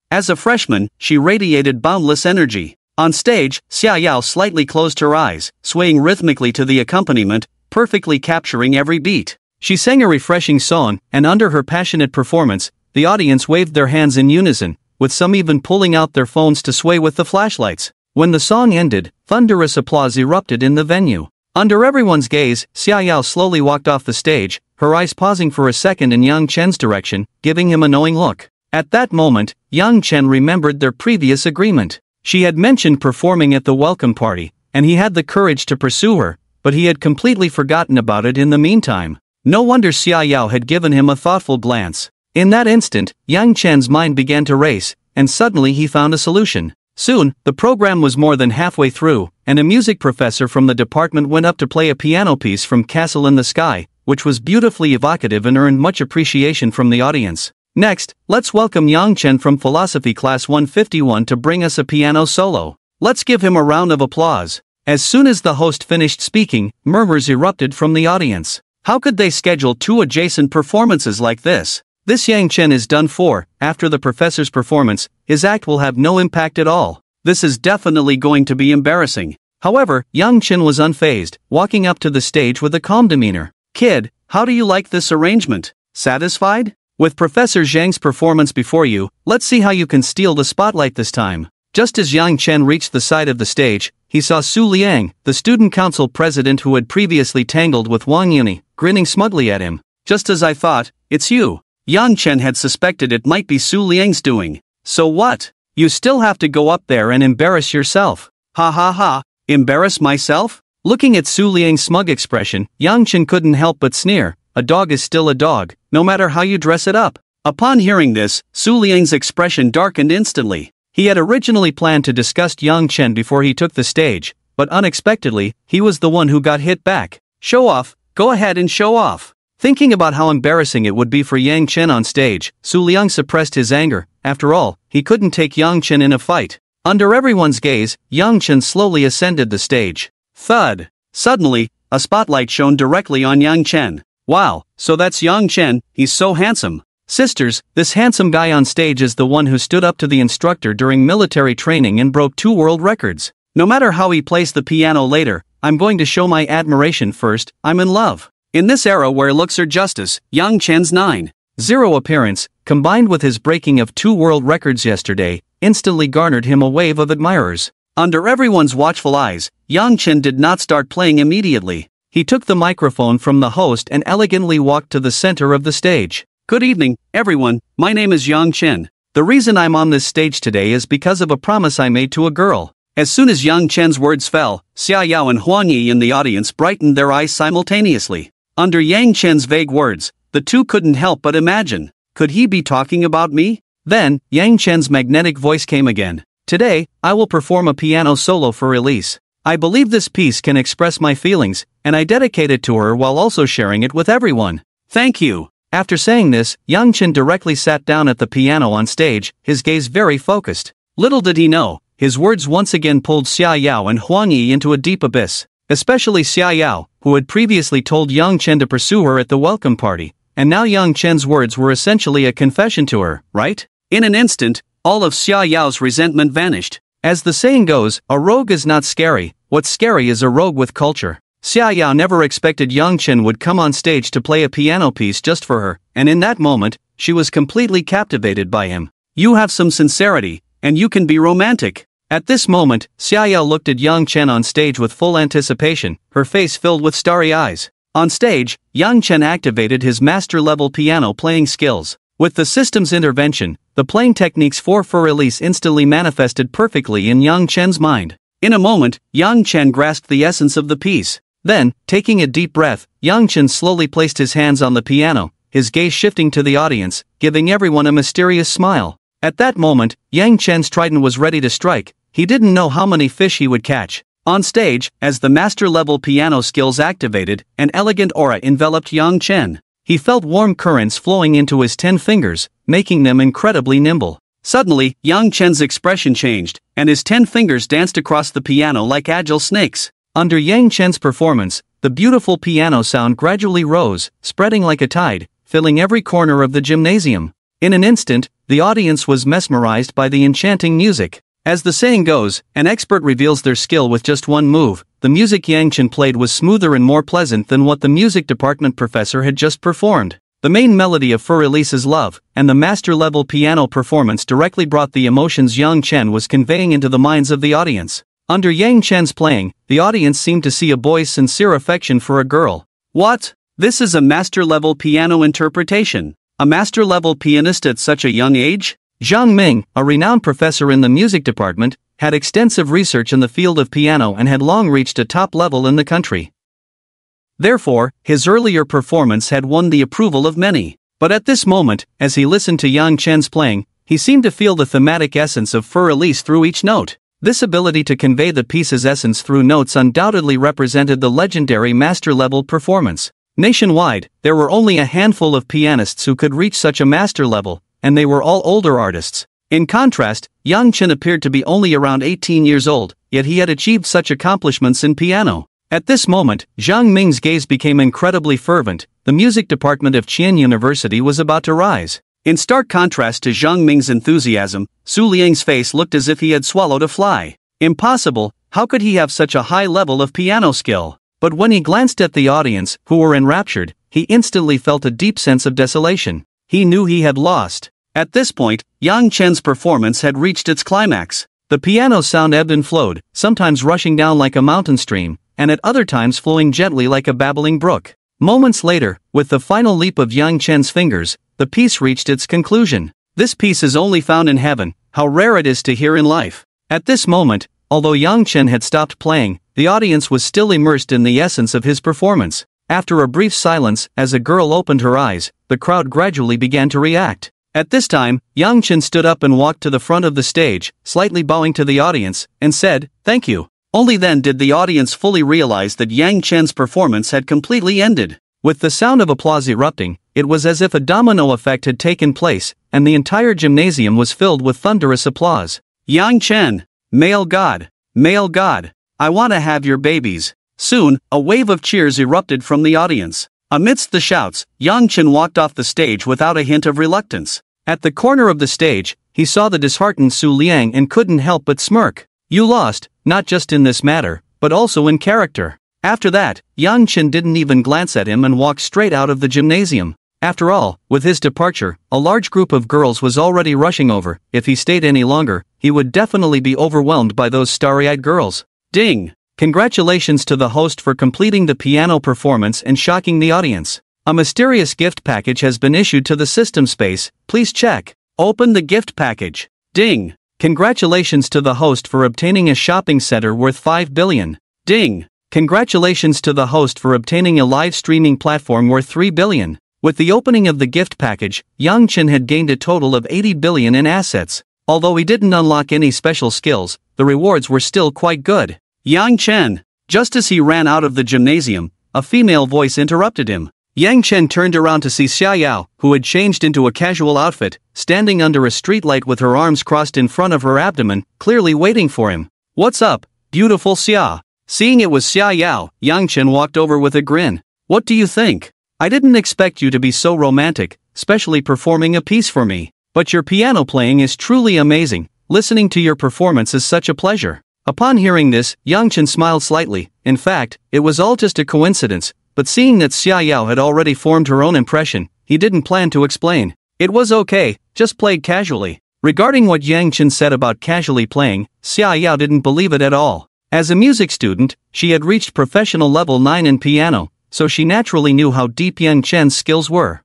As a freshman, she radiated boundless energy. On stage, Xia Yao slightly closed her eyes, swaying rhythmically to the accompaniment, perfectly capturing every beat. She sang a refreshing song, and under her passionate performance, the audience waved their hands in unison, with some even pulling out their phones to sway with the flashlights. When the song ended, thunderous applause erupted in the venue. Under everyone's gaze, Xia Yao slowly walked off the stage, her eyes pausing for a second in Yang Chen's direction, giving him a knowing look. At that moment, Yang Chen remembered their previous agreement. She had mentioned performing at the welcome party, and he had the courage to pursue her, but he had completely forgotten about it in the meantime. No wonder Xia Yao had given him a thoughtful glance. In that instant, Yang Chen's mind began to race, and suddenly he found a solution. Soon, the program was more than halfway through, and a music professor from the department went up to play a piano piece from Castle in the Sky, which was beautifully evocative and earned much appreciation from the audience. Next, let's welcome Yang Chen from Philosophy Class 151 to bring us a piano solo. Let's give him a round of applause. As soon as the host finished speaking, murmurs erupted from the audience. How could they schedule two adjacent performances like this? This Yang Chen is done for. After the professor's performance, his act will have no impact at all. This is definitely going to be embarrassing. However, Yang Chen was unfazed, walking up to the stage with a calm demeanor. "Kid, how do you like this arrangement? Satisfied? With Professor Zhang's performance before you, let's see how you can steal the spotlight this time." Just as Yang Chen reached the side of the stage, he saw Su Liang, the student council president who had previously tangled with Wang Yuni, grinning smugly at him. "Just as I thought, it's you." Yang Chen had suspected it might be Su Liang's doing. "So what? You still have to go up there and embarrass yourself." "Ha ha ha, embarrass myself?" Looking at Su Liang's smug expression, Yang Chen couldn't help but sneer. A dog is still a dog, no matter how you dress it up. Upon hearing this, Su Liang's expression darkened instantly. He had originally planned to disgust Yang Chen before he took the stage, but unexpectedly, he was the one who got hit back. "Show off, go ahead and show off." Thinking about how embarrassing it would be for Yang Chen on stage, Su Liang suppressed his anger. After all, he couldn't take Yang Chen in a fight. Under everyone's gaze, Yang Chen slowly ascended the stage. Thud! Suddenly, a spotlight shone directly on Yang Chen. "Wow, so that's Yang Chen, he's so handsome." "Sisters, this handsome guy on stage is the one who stood up to the instructor during military training and broke 2 world records. No matter how he plays the piano later, I'm going to show my admiration first. I'm in love." In this era where looks are justice, Yang Chen's 9-0 appearance, combined with his breaking of 2 world records yesterday, instantly garnered him a wave of admirers. Under everyone's watchful eyes, Yang Chen did not start playing immediately. He took the microphone from the host and elegantly walked to the center of the stage. "Good evening, everyone, my name is Yang Chen. The reason I'm on this stage today is because of a promise I made to a girl." As soon as Yang Chen's words fell, Xia Yao and Huang Yi in the audience brightened their eyes simultaneously. Under Yang Chen's vague words, the two couldn't help but imagine, could he be talking about me? Then, Yang Chen's magnetic voice came again. "Today, I will perform a piano solo for Elise. I believe this piece can express my feelings, and I dedicate it to her while also sharing it with everyone. Thank you." After saying this, Yang Chen directly sat down at the piano on stage, his gaze very focused. Little did he know, his words once again pulled Xia Yao and Huang Yi into a deep abyss. especially Xia Yao, who had previously told Yang Chen to pursue her at the welcome party, and now Yang Chen's words were essentially a confession to her, right? In an instant, all of Xia Yao's resentment vanished. As the saying goes, a rogue is not scary, what's scary is a rogue with culture. Xia Yao never expected Yang Chen would come on stage to play a piano piece just for her, and in that moment, she was completely captivated by him. You have some sincerity, and you can be romantic. At this moment, Xia Yao looked at Yang Chen on stage with full anticipation, her face filled with starry eyes. On stage, Yang Chen activated his master-level piano playing skills. With the system's intervention, the playing techniques for Fur-Elise instantly manifested perfectly in Yang Chen's mind. In a moment, Yang Chen grasped the essence of the piece. Then, taking a deep breath, Yang Chen slowly placed his hands on the piano, his gaze shifting to the audience, giving everyone a mysterious smile. At that moment, Yang Chen's trident was ready to strike. He didn't know how many fish he would catch. On stage, as the master-level piano skills activated, an elegant aura enveloped Yang Chen. He felt warm currents flowing into his 10 fingers, making them incredibly nimble. Suddenly, Yang Chen's expression changed, and his 10 fingers danced across the piano like agile snakes. Under Yang Chen's performance, the beautiful piano sound gradually rose, spreading like a tide, filling every corner of the gymnasium. In an instant, the audience was mesmerized by the enchanting music. As the saying goes, an expert reveals their skill with just one move. The music Yang Chen played was smoother and more pleasant than what the music department professor had just performed. The main melody of Fur-Elise's Love, and the master-level piano performance directly brought the emotions Yang Chen was conveying into the minds of the audience. Under Yang Chen's playing, the audience seemed to see a boy's sincere affection for a girl. What? This is a master-level piano interpretation. A master-level pianist at such a young age? Zhang Ming, a renowned professor in the music department, had extensive research in the field of piano and had long reached a top level in the country. Therefore, his earlier performance had won the approval of many. But at this moment, as he listened to Yang Chen's playing, he seemed to feel the thematic essence of Fur-Elise through each note. This ability to convey the piece's essence through notes undoubtedly represented the legendary master-level performance. Nationwide, there were only a handful of pianists who could reach such a master level, and they were all older artists. In contrast, Yang Chen appeared to be only around 18 years old, yet he had achieved such accomplishments in piano. At this moment, Zhang Ming's gaze became incredibly fervent. The music department of Qian University was about to rise. In stark contrast to Zhang Ming's enthusiasm, Su Liang's face looked as if he had swallowed a fly. Impossible, how could he have such a high level of piano skill? But when he glanced at the audience, who were enraptured, he instantly felt a deep sense of desolation. He knew he had lost. At this point, Yang Chen's performance had reached its climax. The piano sound ebbed and flowed, sometimes rushing down like a mountain stream, and at other times flowing gently like a babbling brook. Moments later, with the final leap of Yang Chen's fingers, the piece reached its conclusion. This piece is only found in heaven, how rare it is to hear in life. At this moment, although Yang Chen had stopped playing, the audience was still immersed in the essence of his performance. After a brief silence, as a girl opened her eyes, the crowd gradually began to react. At this time, Yang Chen stood up and walked to the front of the stage, slightly bowing to the audience, and said, "Thank you." Only then did the audience fully realize that Yang Chen's performance had completely ended. With the sound of applause erupting, it was as if a domino effect had taken place, and the entire gymnasium was filled with thunderous applause. Yang Chen, male god, I want to have your babies. Soon, a wave of cheers erupted from the audience. Amidst the shouts, Yang Chen walked off the stage without a hint of reluctance. At the corner of the stage, he saw the disheartened Su Liang and couldn't help but smirk. You lost, not just in this matter, but also in character. After that, Yang Chen didn't even glance at him and walked straight out of the gymnasium. After all, with his departure, a large group of girls was already rushing over. If he stayed any longer, he would definitely be overwhelmed by those starry-eyed girls. Ding! Congratulations to the host for completing the piano performance and shocking the audience. A mysterious gift package has been issued to the system space. Please check. Open the gift package. Ding! Congratulations to the host for obtaining a shopping center worth 5 billion. Ding! Congratulations to the host for obtaining a live streaming platform worth 3 billion. With the opening of the gift package, Yang Chen had gained a total of 80 billion in assets. Although he didn't unlock any special skills, the rewards were still quite good. Yang Chen! Just as he ran out of the gymnasium, a female voice interrupted him. Yang Chen turned around to see Xia Yao, who had changed into a casual outfit, standing under a streetlight with her arms crossed in front of her abdomen, clearly waiting for him. What's up, beautiful Xia? Seeing it was Xia Yao, Yang Chen walked over with a grin. What do you think? I didn't expect you to be so romantic, especially performing a piece for me. But your piano playing is truly amazing. Listening to your performance is such a pleasure. Upon hearing this, Yang Chen smiled slightly. In fact, it was all just a coincidence, but seeing that Xia Yao had already formed her own impression, he didn't plan to explain. It was okay, just played casually. Regarding what Yang Chen said about casually playing, Xia Yao didn't believe it at all. As a music student, she had reached professional level 9 in piano, so she naturally knew how deep Yang Chen's skills were.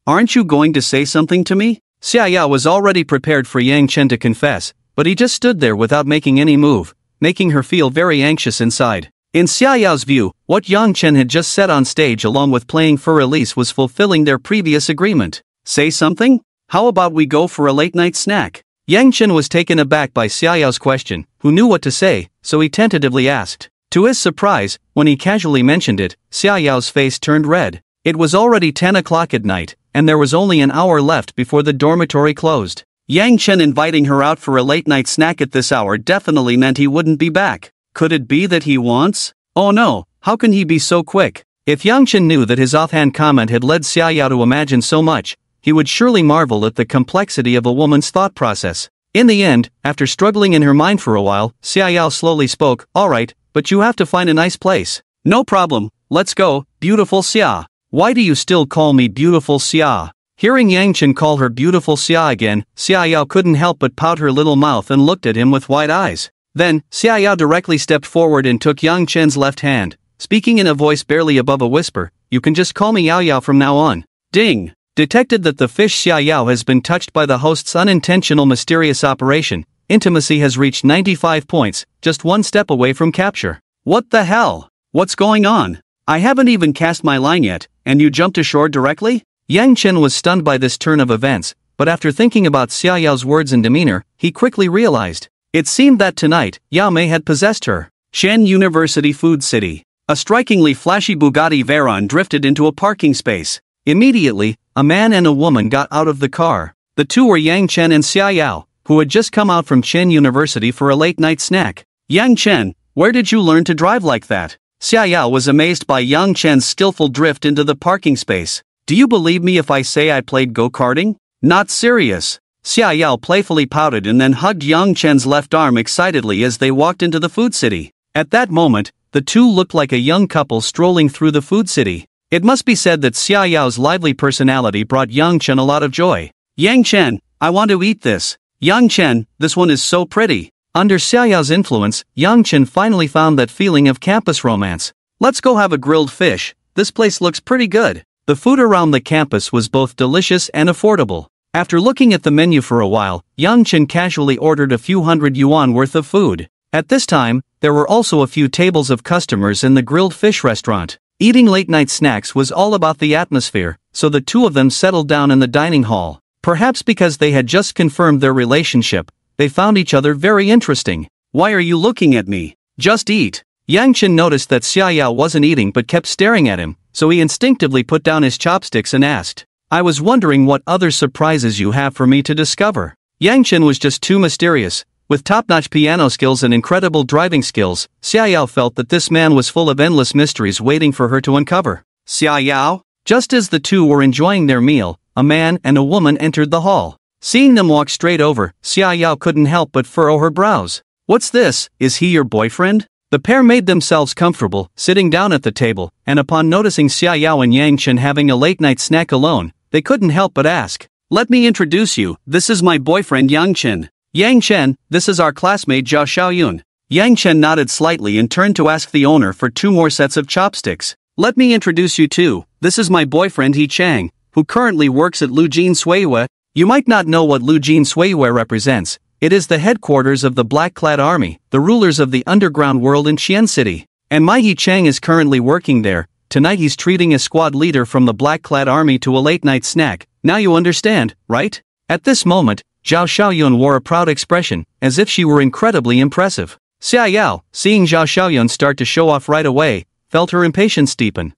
Aren't you going to say something to me? Xia Yao was already prepared for Yang Chen to confess, but he just stood there without making any move, making her feel very anxious inside. In Xia Yao's view, what Yang Chen had just said on stage along with playing for Elise was fulfilling their previous agreement. Say something? How about we go for a late-night snack? Yang Chen was taken aback by Xia Yao's question, who knew what to say, so he tentatively asked. To his surprise, when he casually mentioned it, Xia Yao's face turned red. It was already 10 o'clock at night, and there was only an hour left before the dormitory closed. Yang Chen inviting her out for a late-night snack at this hour definitely meant he wouldn't be back. Could it be that he wants? Oh no, how can he be so quick? If Yang Chen knew that his offhand comment had led Xia Yao to imagine so much, he would surely marvel at the complexity of a woman's thought process. In the end, after struggling in her mind for a while, Xia Yao slowly spoke, alright, but you have to find a nice place. No problem, let's go, beautiful Xia. Why do you still call me beautiful Xia? Hearing Yang Chen call her beautiful Xia again, Xia Yao couldn't help but pout her little mouth and looked at him with wide eyes. Then, Xia Yao directly stepped forward and took Yang Chen's left hand, speaking in a voice barely above a whisper, you can just call me Yao Yao from now on. Ding! Detected that the fish Xia Yao has been touched by the host's unintentional mysterious operation. Intimacy has reached 95 points, just one step away from capture. What the hell? What's going on? I haven't even cast my line yet, and you jumped ashore directly? Yang Chen was stunned by this turn of events, but after thinking about Xia Yao's words and demeanor, he quickly realized. It seemed that tonight, Yao Mei had possessed her. Chen University Food City. A strikingly flashy Bugatti Veyron drifted into a parking space. Immediately, a man and a woman got out of the car. The two were Yang Chen and Xia Yao, who had just come out from Chen University for a late-night snack. Yang Chen, where did you learn to drive like that? Xia Yao was amazed by Yang Chen's skillful drift into the parking space. Do you believe me if I say I played go-karting? Not serious. Xia Yao playfully pouted and then hugged Yang Chen's left arm excitedly as they walked into the food city. At that moment, the two looked like a young couple strolling through the food city. It must be said that Xia Yao's lively personality brought Yang Chen a lot of joy. Yang Chen, I want to eat this. Yang Chen, this one is so pretty. Under Xia Yao's influence, Yang Chen finally found that feeling of campus romance. Let's go have a grilled fish, this place looks pretty good. The food around the campus was both delicious and affordable. After looking at the menu for a while, Yang Chen casually ordered a few hundred yuan worth of food. At this time, there were also a few tables of customers in the grilled fish restaurant. Eating late-night snacks was all about the atmosphere, so the two of them settled down in the dining hall. Perhaps because they had just confirmed their relationship, they found each other very interesting. Why are you looking at me? Just eat. Yang Chen noticed that Xia Yao wasn't eating but kept staring at him, so he instinctively put down his chopsticks and asked, I was wondering what other surprises you have for me to discover. Yang Chen was just too mysterious. With top-notch piano skills and incredible driving skills, Xia Yao felt that this man was full of endless mysteries waiting for her to uncover. Xia Yao? Just as the two were enjoying their meal, a man and a woman entered the hall. Seeing them walk straight over, Xia Yao couldn't help but furrow her brows. What's this, is he your boyfriend? The pair made themselves comfortable, sitting down at the table, and upon noticing Xia Yao and Yang Chen having a late-night snack alone, they couldn't help but ask. Let me introduce you, this is my boyfriend Yang Chen. Yang Chen, this is our classmate Zhao Xiaoyun. Yang Chen nodded slightly and turned to ask the owner for 2 more sets of chopsticks. Let me introduce you too, this is my boyfriend He Chang, who currently works at Lujin Suiyue. You might not know what Lujin Suiyue represents. It is the headquarters of the Black-Clad Army, the rulers of the underground world in Qian City. And my He Chang is currently working there. Tonight he's treating a squad leader from the Black-Clad Army to a late-night snack. Now you understand, right? At this moment, Zhao Xiaoyun wore a proud expression, as if she were incredibly impressive. Xia Yao, seeing Zhao Xiaoyun start to show off right away, felt her impatience deepen.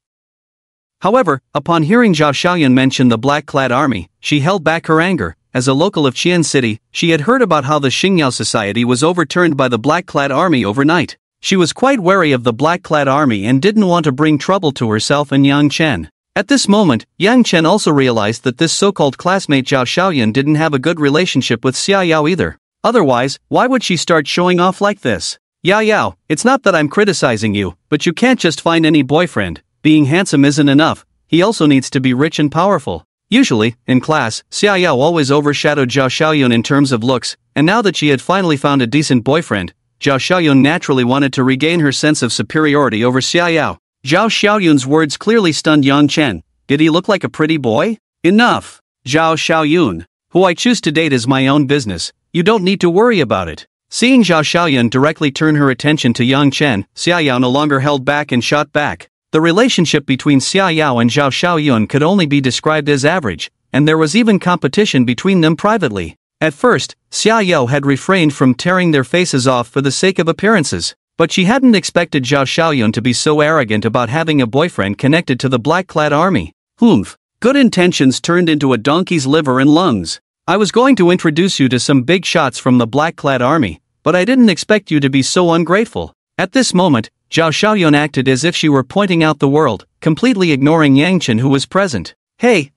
However, upon hearing Zhao Xiaoyun mention the Black-Clad Army, she held back her anger. As a local of Qian City, she had heard about how the Xingyao society was overturned by the Black-Clad Army overnight. She was quite wary of the black-clad army and didn't want to bring trouble to herself and Yang Chen. At this moment, Yang Chen also realized that this so-called classmate Zhao Xiaoyun didn't have a good relationship with Xia Yao either. Otherwise, why would she start showing off like this? Yao Yao, it's not that I'm criticizing you, but you can't just find any boyfriend. Being handsome isn't enough, he also needs to be rich and powerful. Usually, in class, Xia Yao always overshadowed Zhao Xiaoyun in terms of looks, and now that she had finally found a decent boyfriend, Zhao Xiaoyun naturally wanted to regain her sense of superiority over Xia Yao. Zhao Xiaoyun's words clearly stunned Yang Chen. Did he look like a pretty boy? Enough! Zhao Xiaoyun, who I choose to date is my own business, you don't need to worry about it. Seeing Zhao Xiaoyun directly turn her attention to Yang Chen, Xia Yao no longer held back and shot back. The relationship between Xia Yao and Zhao Xiaoyun could only be described as average, and there was even competition between them privately. At first, Xia Yao had refrained from tearing their faces off for the sake of appearances, but she hadn't expected Zhao Xiaoyun to be so arrogant about having a boyfriend connected to the black-clad army. Humph. Good intentions turned into a donkey's liver and lungs. I was going to introduce you to some big shots from the black-clad army, but I didn't expect you to be so ungrateful. At this moment, Zhao Xiaoyun acted as if she were pointing out the world, completely ignoring Yang Chen who was present. Hey,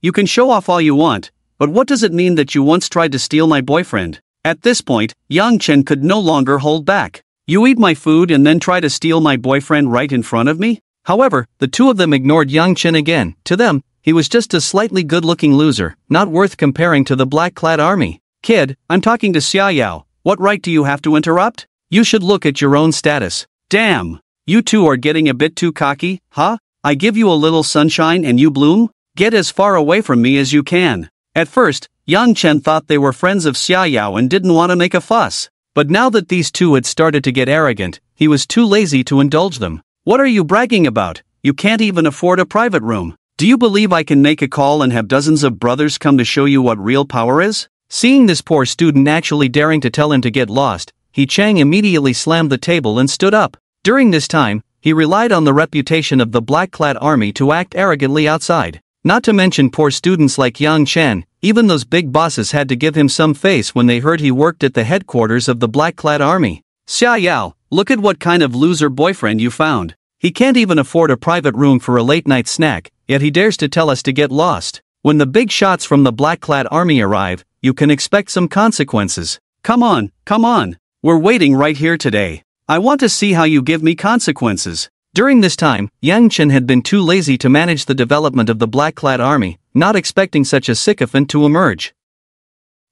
you can show off all you want, but what does it mean that you once tried to steal my boyfriend? At this point, Yang Chen could no longer hold back. You eat my food and then try to steal my boyfriend right in front of me? However, the two of them ignored Yang Chen again. To them, he was just a slightly good-looking loser, not worth comparing to the black-clad army. Kid, I'm talking to Xia Yao. What right do you have to interrupt? You should look at your own status. Damn! You two are getting a bit too cocky, huh? I give you a little sunshine and you bloom? Get as far away from me as you can. At first, Yang Chen thought they were friends of Xia Yao and didn't want to make a fuss. But now that these two had started to get arrogant, he was too lazy to indulge them. What are you bragging about? You can't even afford a private room. Do you believe I can make a call and have dozens of brothers come to show you what real power is? Seeing this poor student actually daring to tell him to get lost, He Chang immediately slammed the table and stood up. During this time, he relied on the reputation of the black-clad army to act arrogantly outside. Not to mention poor students like Yang Chen, even those big bosses had to give him some face when they heard he worked at the headquarters of the black-clad army. Xia Yao, look at what kind of loser boyfriend you found. He can't even afford a private room for a late-night snack, yet he dares to tell us to get lost. When the big shots from the black-clad army arrive, you can expect some consequences. Come on. We're waiting right here today. I want to see how you give me consequences. During this time, Yang Chen had been too lazy to manage the development of the black-clad army, not expecting such a sycophant to emerge.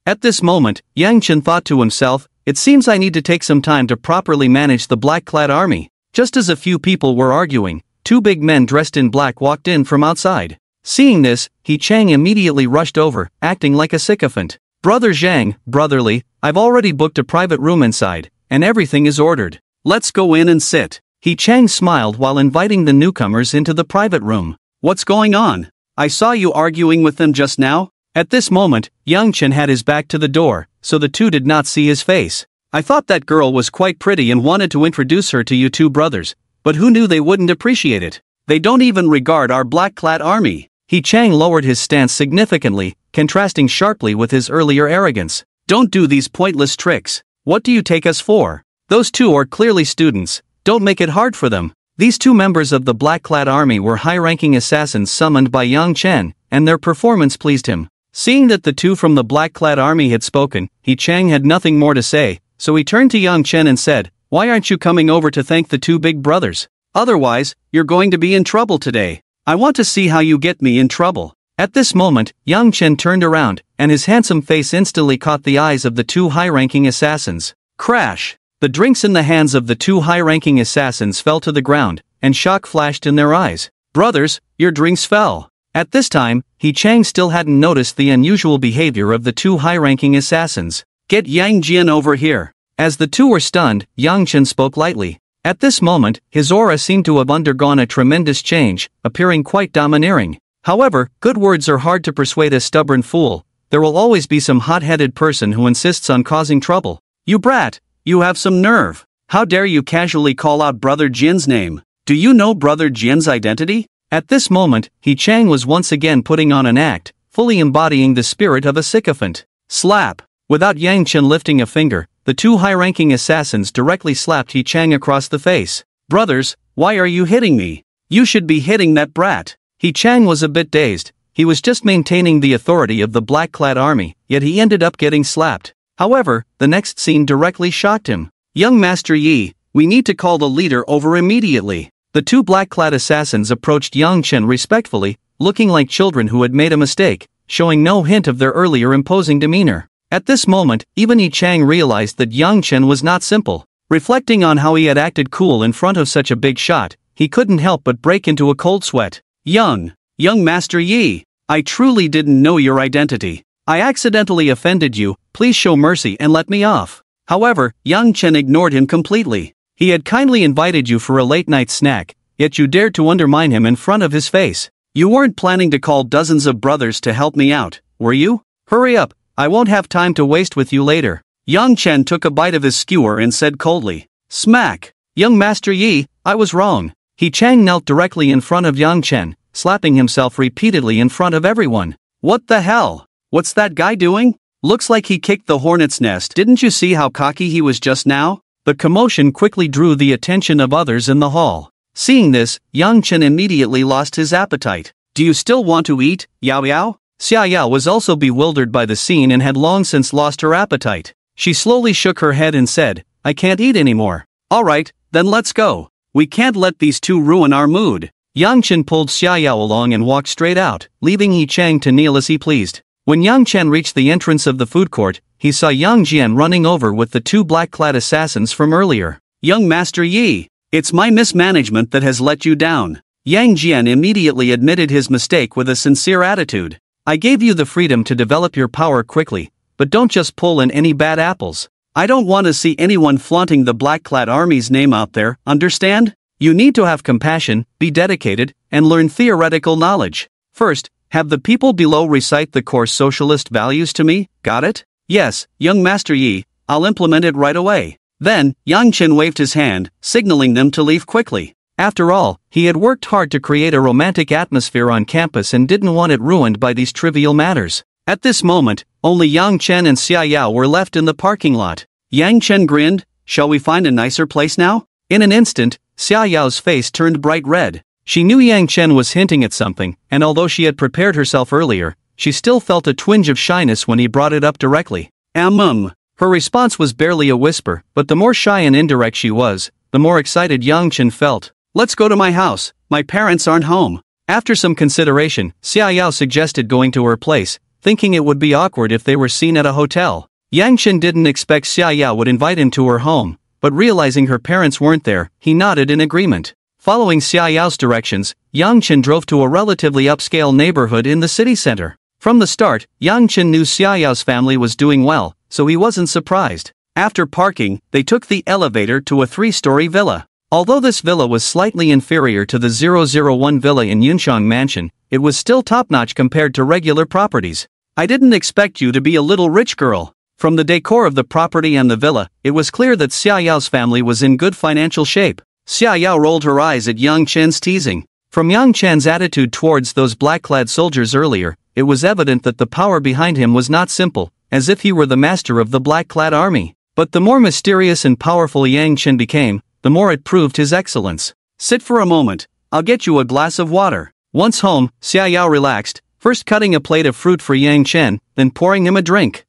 At this moment, Yang Chen thought to himself, it seems I need to take some time to properly manage the black-clad army. Just as a few people were arguing, two big men dressed in black walked in from outside. Seeing this, He Chang immediately rushed over, acting like a sycophant. Brother Zhang, brotherly, I've already booked a private room inside, and everything is ordered. Let's go in and sit. He Chang smiled while inviting the newcomers into the private room. What's going on? I saw you arguing with them just now. At this moment, Yang Chen had his back to the door, so the two did not see his face. I thought that girl was quite pretty and wanted to introduce her to you two brothers, but who knew they wouldn't appreciate it? They don't even regard our black-clad army. He Chang lowered his stance significantly, contrasting sharply with his earlier arrogance. Don't do these pointless tricks. What do you take us for? Those two are clearly students. Don't make it hard for them. These two members of the black-clad army were high-ranking assassins summoned by Yang Chen, and their performance pleased him. Seeing that the two from the black-clad army had spoken, He Chang had nothing more to say, so he turned to Yang Chen and said, "Why aren't you coming over to thank the two big brothers? Otherwise, you're going to be in trouble today. I want to see how you get me in trouble." At this moment, Yang Chen turned around, and his handsome face instantly caught the eyes of the two high-ranking assassins. Crash! The drinks in the hands of the two high-ranking assassins fell to the ground, and shock flashed in their eyes. Brothers, your drinks fell. At this time, He Chang still hadn't noticed the unusual behavior of the two high-ranking assassins. Get Yang Jian over here. As the two were stunned, Yang Chen spoke lightly. At this moment, his aura seemed to have undergone a tremendous change, appearing quite domineering. However, good words are hard to persuade a stubborn fool. There will always be some hot-headed person who insists on causing trouble. You brat! You have some nerve. How dare you casually call out Brother Jian's name? Do you know Brother Jian's identity? At this moment, He Chang was once again putting on an act, fully embodying the spirit of a sycophant. Slap! Without Yang Chen lifting a finger, the two high-ranking assassins directly slapped He Chang across the face. "Brothers, why are you hitting me? You should be hitting that brat." He Chang was a bit dazed. He was just maintaining the authority of the black-clad army, yet he ended up getting slapped. However, the next scene directly shocked him. "Young Master Yi, we need to call the leader over immediately." The two black-clad assassins approached Yang Chen respectfully, looking like children who had made a mistake, showing no hint of their earlier imposing demeanor. At this moment, even Yi Chang realized that Yang Chen was not simple. Reflecting on how he had acted cool in front of such a big shot, he couldn't help but break into a cold sweat. Young Master Yi, I truly didn't know your identity. I accidentally offended you, please show mercy and let me off." However, Yang Chen ignored him completely. He had kindly invited you for a late-night snack, yet you dared to undermine him in front of his face. You weren't planning to call dozens of brothers to help me out, were you? Hurry up, I won't have time to waste with you later. Yang Chen took a bite of his skewer and said coldly. Smack! Young Master Yi, I was wrong. He Chang knelt directly in front of Yang Chen, slapping himself repeatedly in front of everyone. What the hell? What's that guy doing? Looks like he kicked the hornet's nest. Didn't you see how cocky he was just now? The commotion quickly drew the attention of others in the hall. Seeing this, Yang Chen immediately lost his appetite. Do you still want to eat, Yao Yao? Xia Yao was also bewildered by the scene and had long since lost her appetite. She slowly shook her head and said, I can't eat anymore. Alright, then let's go. We can't let these two ruin our mood. Yang Chen pulled Xia Yao along and walked straight out, leaving Yi Chang to kneel as he pleased. When Yang Chen reached the entrance of the food court, he saw Yang Jian running over with the two black-clad assassins from earlier. Young Master Yi, it's my mismanagement that has let you down. Yang Jian immediately admitted his mistake with a sincere attitude. I gave you the freedom to develop your power quickly, but don't just pull in any bad apples. I don't want to see anyone flaunting the black-clad army's name out there, understand? You need to have compassion, be dedicated, and learn theoretical knowledge. First, have the people below recite the core socialist values to me, got it? Yes, young Master Yi, I'll implement it right away. Then, Yang Chen waved his hand, signaling them to leave quickly. After all, he had worked hard to create a romantic atmosphere on campus and didn't want it ruined by these trivial matters. At this moment, only Yang Chen and Xia Yao were left in the parking lot. Yang Chen grinned, shall we find a nicer place now? In an instant, Xia Yao's face turned bright red. She knew Yang Chen was hinting at something, and although she had prepared herself earlier, she still felt a twinge of shyness when he brought it up directly. Her response was barely a whisper, but the more shy and indirect she was, the more excited Yang Chen felt. Let's go to my house, my parents aren't home. After some consideration, Xia Yao suggested going to her place, thinking it would be awkward if they were seen at a hotel. Yang Chen didn't expect Xia Yao would invite him to her home, but realizing her parents weren't there, he nodded in agreement. Following Xia Yao's directions, Yang Chen drove to a relatively upscale neighborhood in the city center. From the start, Yang Chen knew Xia Yao's family was doing well, so he wasn't surprised. After parking, they took the elevator to a 3-story villa. Although this villa was slightly inferior to the 001 villa in Yunxiang Mansion, it was still top-notch compared to regular properties. I didn't expect you to be a little rich girl. From the decor of the property and the villa, it was clear that Xia Yao's family was in good financial shape. Xia Yao rolled her eyes at Yang Chen's teasing. From Yang Chen's attitude towards those black-clad soldiers earlier, it was evident that the power behind him was not simple, as if he were the master of the black-clad army. But the more mysterious and powerful Yang Chen became, the more it proved his excellence. Sit for a moment, I'll get you a glass of water. Once home, Xia Yao relaxed, first cutting a plate of fruit for Yang Chen, then pouring him a drink.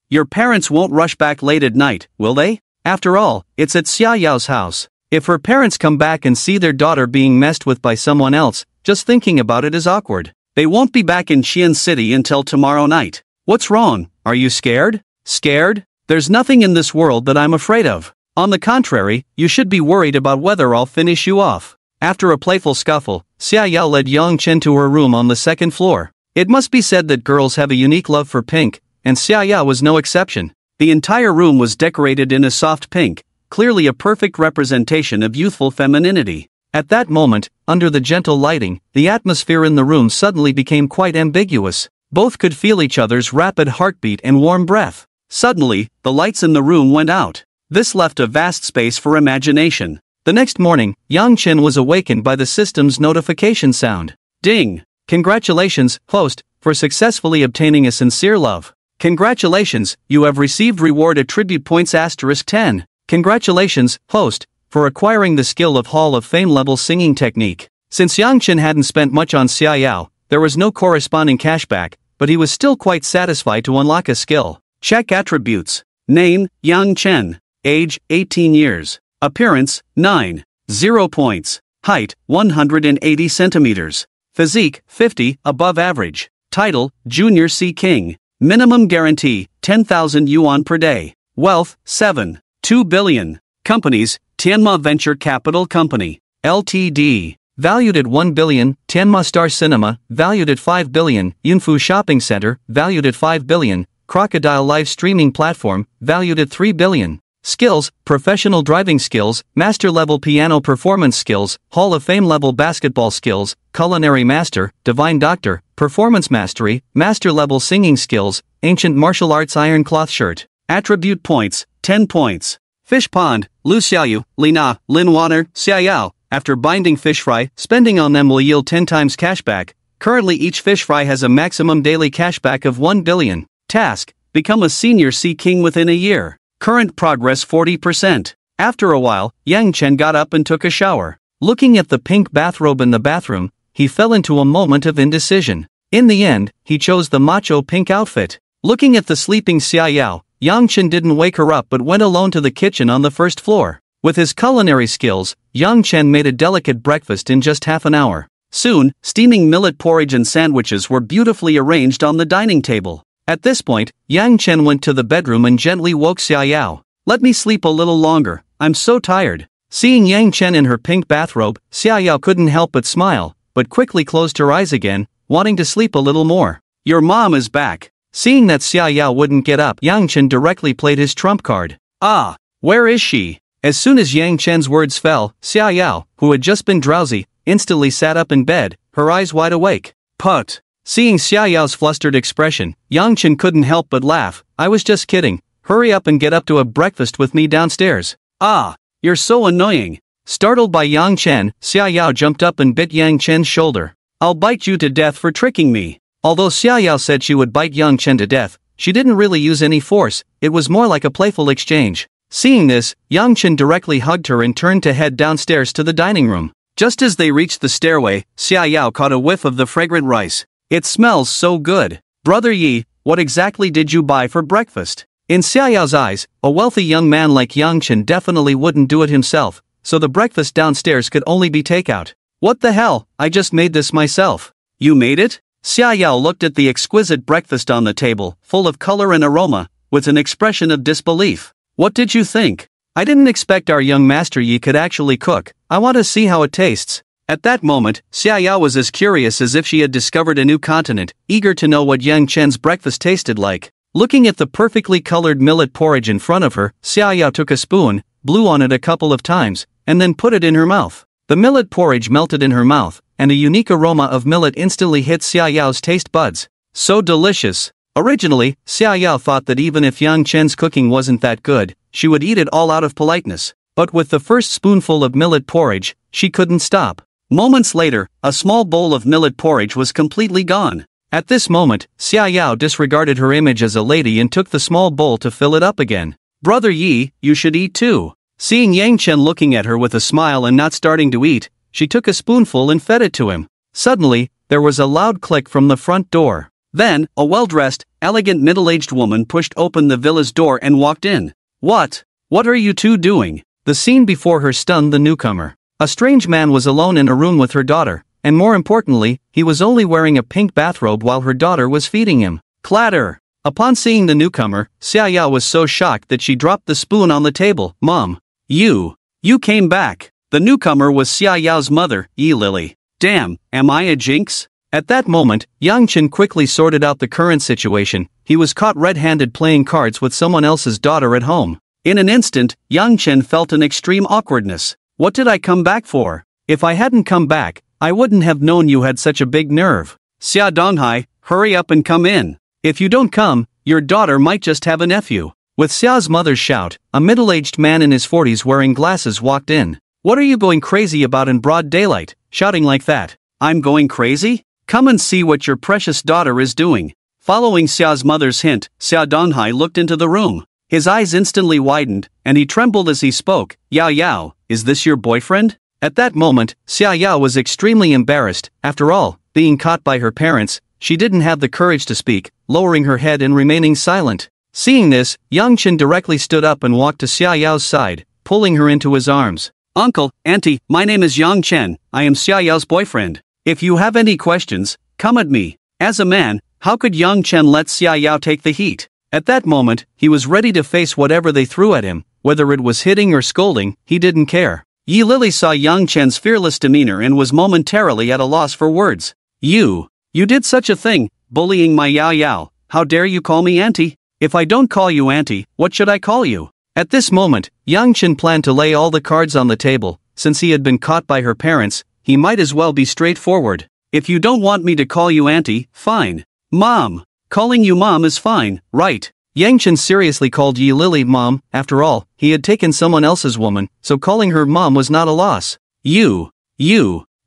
Your parents won't rush back late at night, will they? After all, it's at Xia Yao's house. If her parents come back and see their daughter being messed with by someone else, just thinking about it is awkward. They won't be back in Xian City until tomorrow night. What's wrong? Are you scared? Scared? There's nothing in this world that I'm afraid of. On the contrary, you should be worried about whether I'll finish you off. After a playful scuffle, Xia Yao led Yang Chen to her room on the second floor. It must be said that girls have a unique love for pink, and Xia Yao was no exception. The entire room was decorated in a soft pink, clearly a perfect representation of youthful femininity. At that moment, under the gentle lighting, the atmosphere in the room suddenly became quite ambiguous. Both could feel each other's rapid heartbeat and warm breath. Suddenly, the lights in the room went out. This left a vast space for imagination. The next morning, Yang Chen was awakened by the system's notification sound. Ding! Congratulations, host, for successfully obtaining a sincere love. Congratulations, you have received reward attribute points *10. Congratulations, host, for acquiring the skill of Hall of Fame level singing technique. Since Yang Chen hadn't spent much on Xiaoyao, there was no corresponding cashback, but he was still quite satisfied to unlock a skill. Check attributes. Name, Yang Chen. Age, 18 years. Appearance, 9. 0 points. Height, 180 centimeters. Physique, 50, above average. Title, Junior Sea King. Minimum guarantee, 10,000 yuan per day. Wealth, 7.2 billion. Companies, Tianma Venture Capital Company, Ltd. Valued at 1 billion, Tianma Star Cinema, valued at 5 billion, Yunfu Shopping Center, valued at 5 billion, Crocodile Live Streaming Platform, valued at 3 billion. Skills, professional driving skills, master-level piano performance skills, Hall of Fame-level basketball skills, culinary master, divine doctor, performance mastery, master-level singing skills, ancient martial arts iron cloth shirt. Attribute points, 10 points. Fish Pond, Lu Xiaoyu, Lina, Lin Water, Xiaoyao. After binding fish fry, spending on them will yield 10 times cashback. Currently each fish fry has a maximum daily cashback of 1 billion. Task, become a senior sea king within a year. Current progress 40%. After a while, Yang Chen got up and took a shower. Looking at the pink bathrobe in the bathroom, he fell into a moment of indecision. In the end, he chose the macho pink outfit. Looking at the sleeping Xiaoyao, Yang Chen didn't wake her up but went alone to the kitchen on the first floor. With his culinary skills, Yang Chen made a delicate breakfast in just half an hour. Soon, steaming millet porridge and sandwiches were beautifully arranged on the dining table. At this point, Yang Chen went to the bedroom and gently woke Xiaoyao. Let me sleep a little longer, I'm so tired. Seeing Yang Chen in her pink bathrobe, Xiaoyao couldn't help but smile, but quickly closed her eyes again, wanting to sleep a little more. Your mom is back. Seeing that Xiaoyao wouldn't get up, Yang Chen directly played his trump card. Ah, where is she? As soon as Yang Chen's words fell, Xiaoyao, who had just been drowsy, instantly sat up in bed, her eyes wide awake. Put. Seeing Xiaoyao's flustered expression, Yang Chen couldn't help but laugh. I was just kidding. Hurry up and get up to have breakfast with me downstairs. Ah, you're so annoying. Startled by Yang Chen, Xiaoyao jumped up and bit Yang Chen's shoulder. I'll bite you to death for tricking me. Although Xiaoyao said she would bite Yang Chen to death, she didn't really use any force, it was more like a playful exchange. Seeing this, Yang Chen directly hugged her and turned to head downstairs to the dining room. Just as they reached the stairway, Xiaoyao caught a whiff of the fragrant rice. It smells so good. Brother Yi, what exactly did you buy for breakfast? In Xiaoyao's eyes, a wealthy young man like Yang Chen definitely wouldn't do it himself, so the breakfast downstairs could only be takeout. What the hell, I just made this myself. You made it? Xiaoyao looked at the exquisite breakfast on the table, full of color and aroma, with an expression of disbelief. What did you think? I didn't expect our young master Yi could actually cook. I want to see how it tastes. At that moment, Xiaoyao was as curious as if she had discovered a new continent, eager to know what Yang Chen's breakfast tasted like. Looking at the perfectly colored millet porridge in front of her, Xiaoyao took a spoon, blew on it a couple of times, and then put it in her mouth. The millet porridge melted in her mouth, and a unique aroma of millet instantly hit Xiaoyao's taste buds. So delicious. Originally, Xiaoyao thought that even if Yang Chen's cooking wasn't that good, she would eat it all out of politeness. But with the first spoonful of millet porridge, she couldn't stop. Moments later, a small bowl of millet porridge was completely gone. At this moment, Xiaoyao disregarded her image as a lady and took the small bowl to fill it up again. Brother Yi, you should eat too. Seeing Yang Chen looking at her with a smile and not starting to eat, she took a spoonful and fed it to him. Suddenly, there was a loud click from the front door. Then, a well-dressed, elegant middle-aged woman pushed open the villa's door and walked in. What? What are you two doing? The scene before her stunned the newcomer. A strange man was alone in a room with her daughter, and more importantly, he was only wearing a pink bathrobe while her daughter was feeding him. Clatter! Upon seeing the newcomer, Xiaoyao was so shocked that she dropped the spoon on the table. Mom! You came back! The newcomer was Xiaoyao's mother, Yi Lily. Damn, am I a jinx? At that moment, Yang Chen quickly sorted out the current situation. He was caught red-handed playing cards with someone else's daughter at home. In an instant, Yang Chen felt an extreme awkwardness. What did I come back for? If I hadn't come back, I wouldn't have known you had such a big nerve. Xia Donghai, hurry up and come in. If you don't come, your daughter might just have a nephew. With Xia's mother's shout, a middle-aged man in his 40s wearing glasses walked in. What are you going crazy about in broad daylight, shouting like that? I'm going crazy? Come and see what your precious daughter is doing. Following Xiao's mother's hint, Xiao Donghai looked into the room. His eyes instantly widened, and he trembled as he spoke. Yao Yao, is this your boyfriend? At that moment, Xiao Yao was extremely embarrassed. After all, being caught by her parents, she didn't have the courage to speak, lowering her head and remaining silent. Seeing this, Yang Chen directly stood up and walked to Xiao Yao's side, pulling her into his arms. Uncle, Auntie, my name is Yang Chen, I am Xiao Yao's boyfriend. If you have any questions, come at me. As a man, how could Yang Chen let Xiao Yao take the heat? At that moment, he was ready to face whatever they threw at him, whether it was hitting or scolding, he didn't care. Yi Lily saw Yang Chen's fearless demeanor and was momentarily at a loss for words. You did such a thing, bullying my Yao Yao, how dare you call me auntie? If I don't call you auntie, what should I call you? At this moment, Yang Chen planned to lay all the cards on the table. Since he had been caught by her parents, he might as well be straightforward. If you don't want me to call you auntie, fine. Mom. Calling you mom is fine, right? Yang Chen seriously called Yi Lily mom. After all, he had taken someone else's woman, so calling her mom was not a loss. You.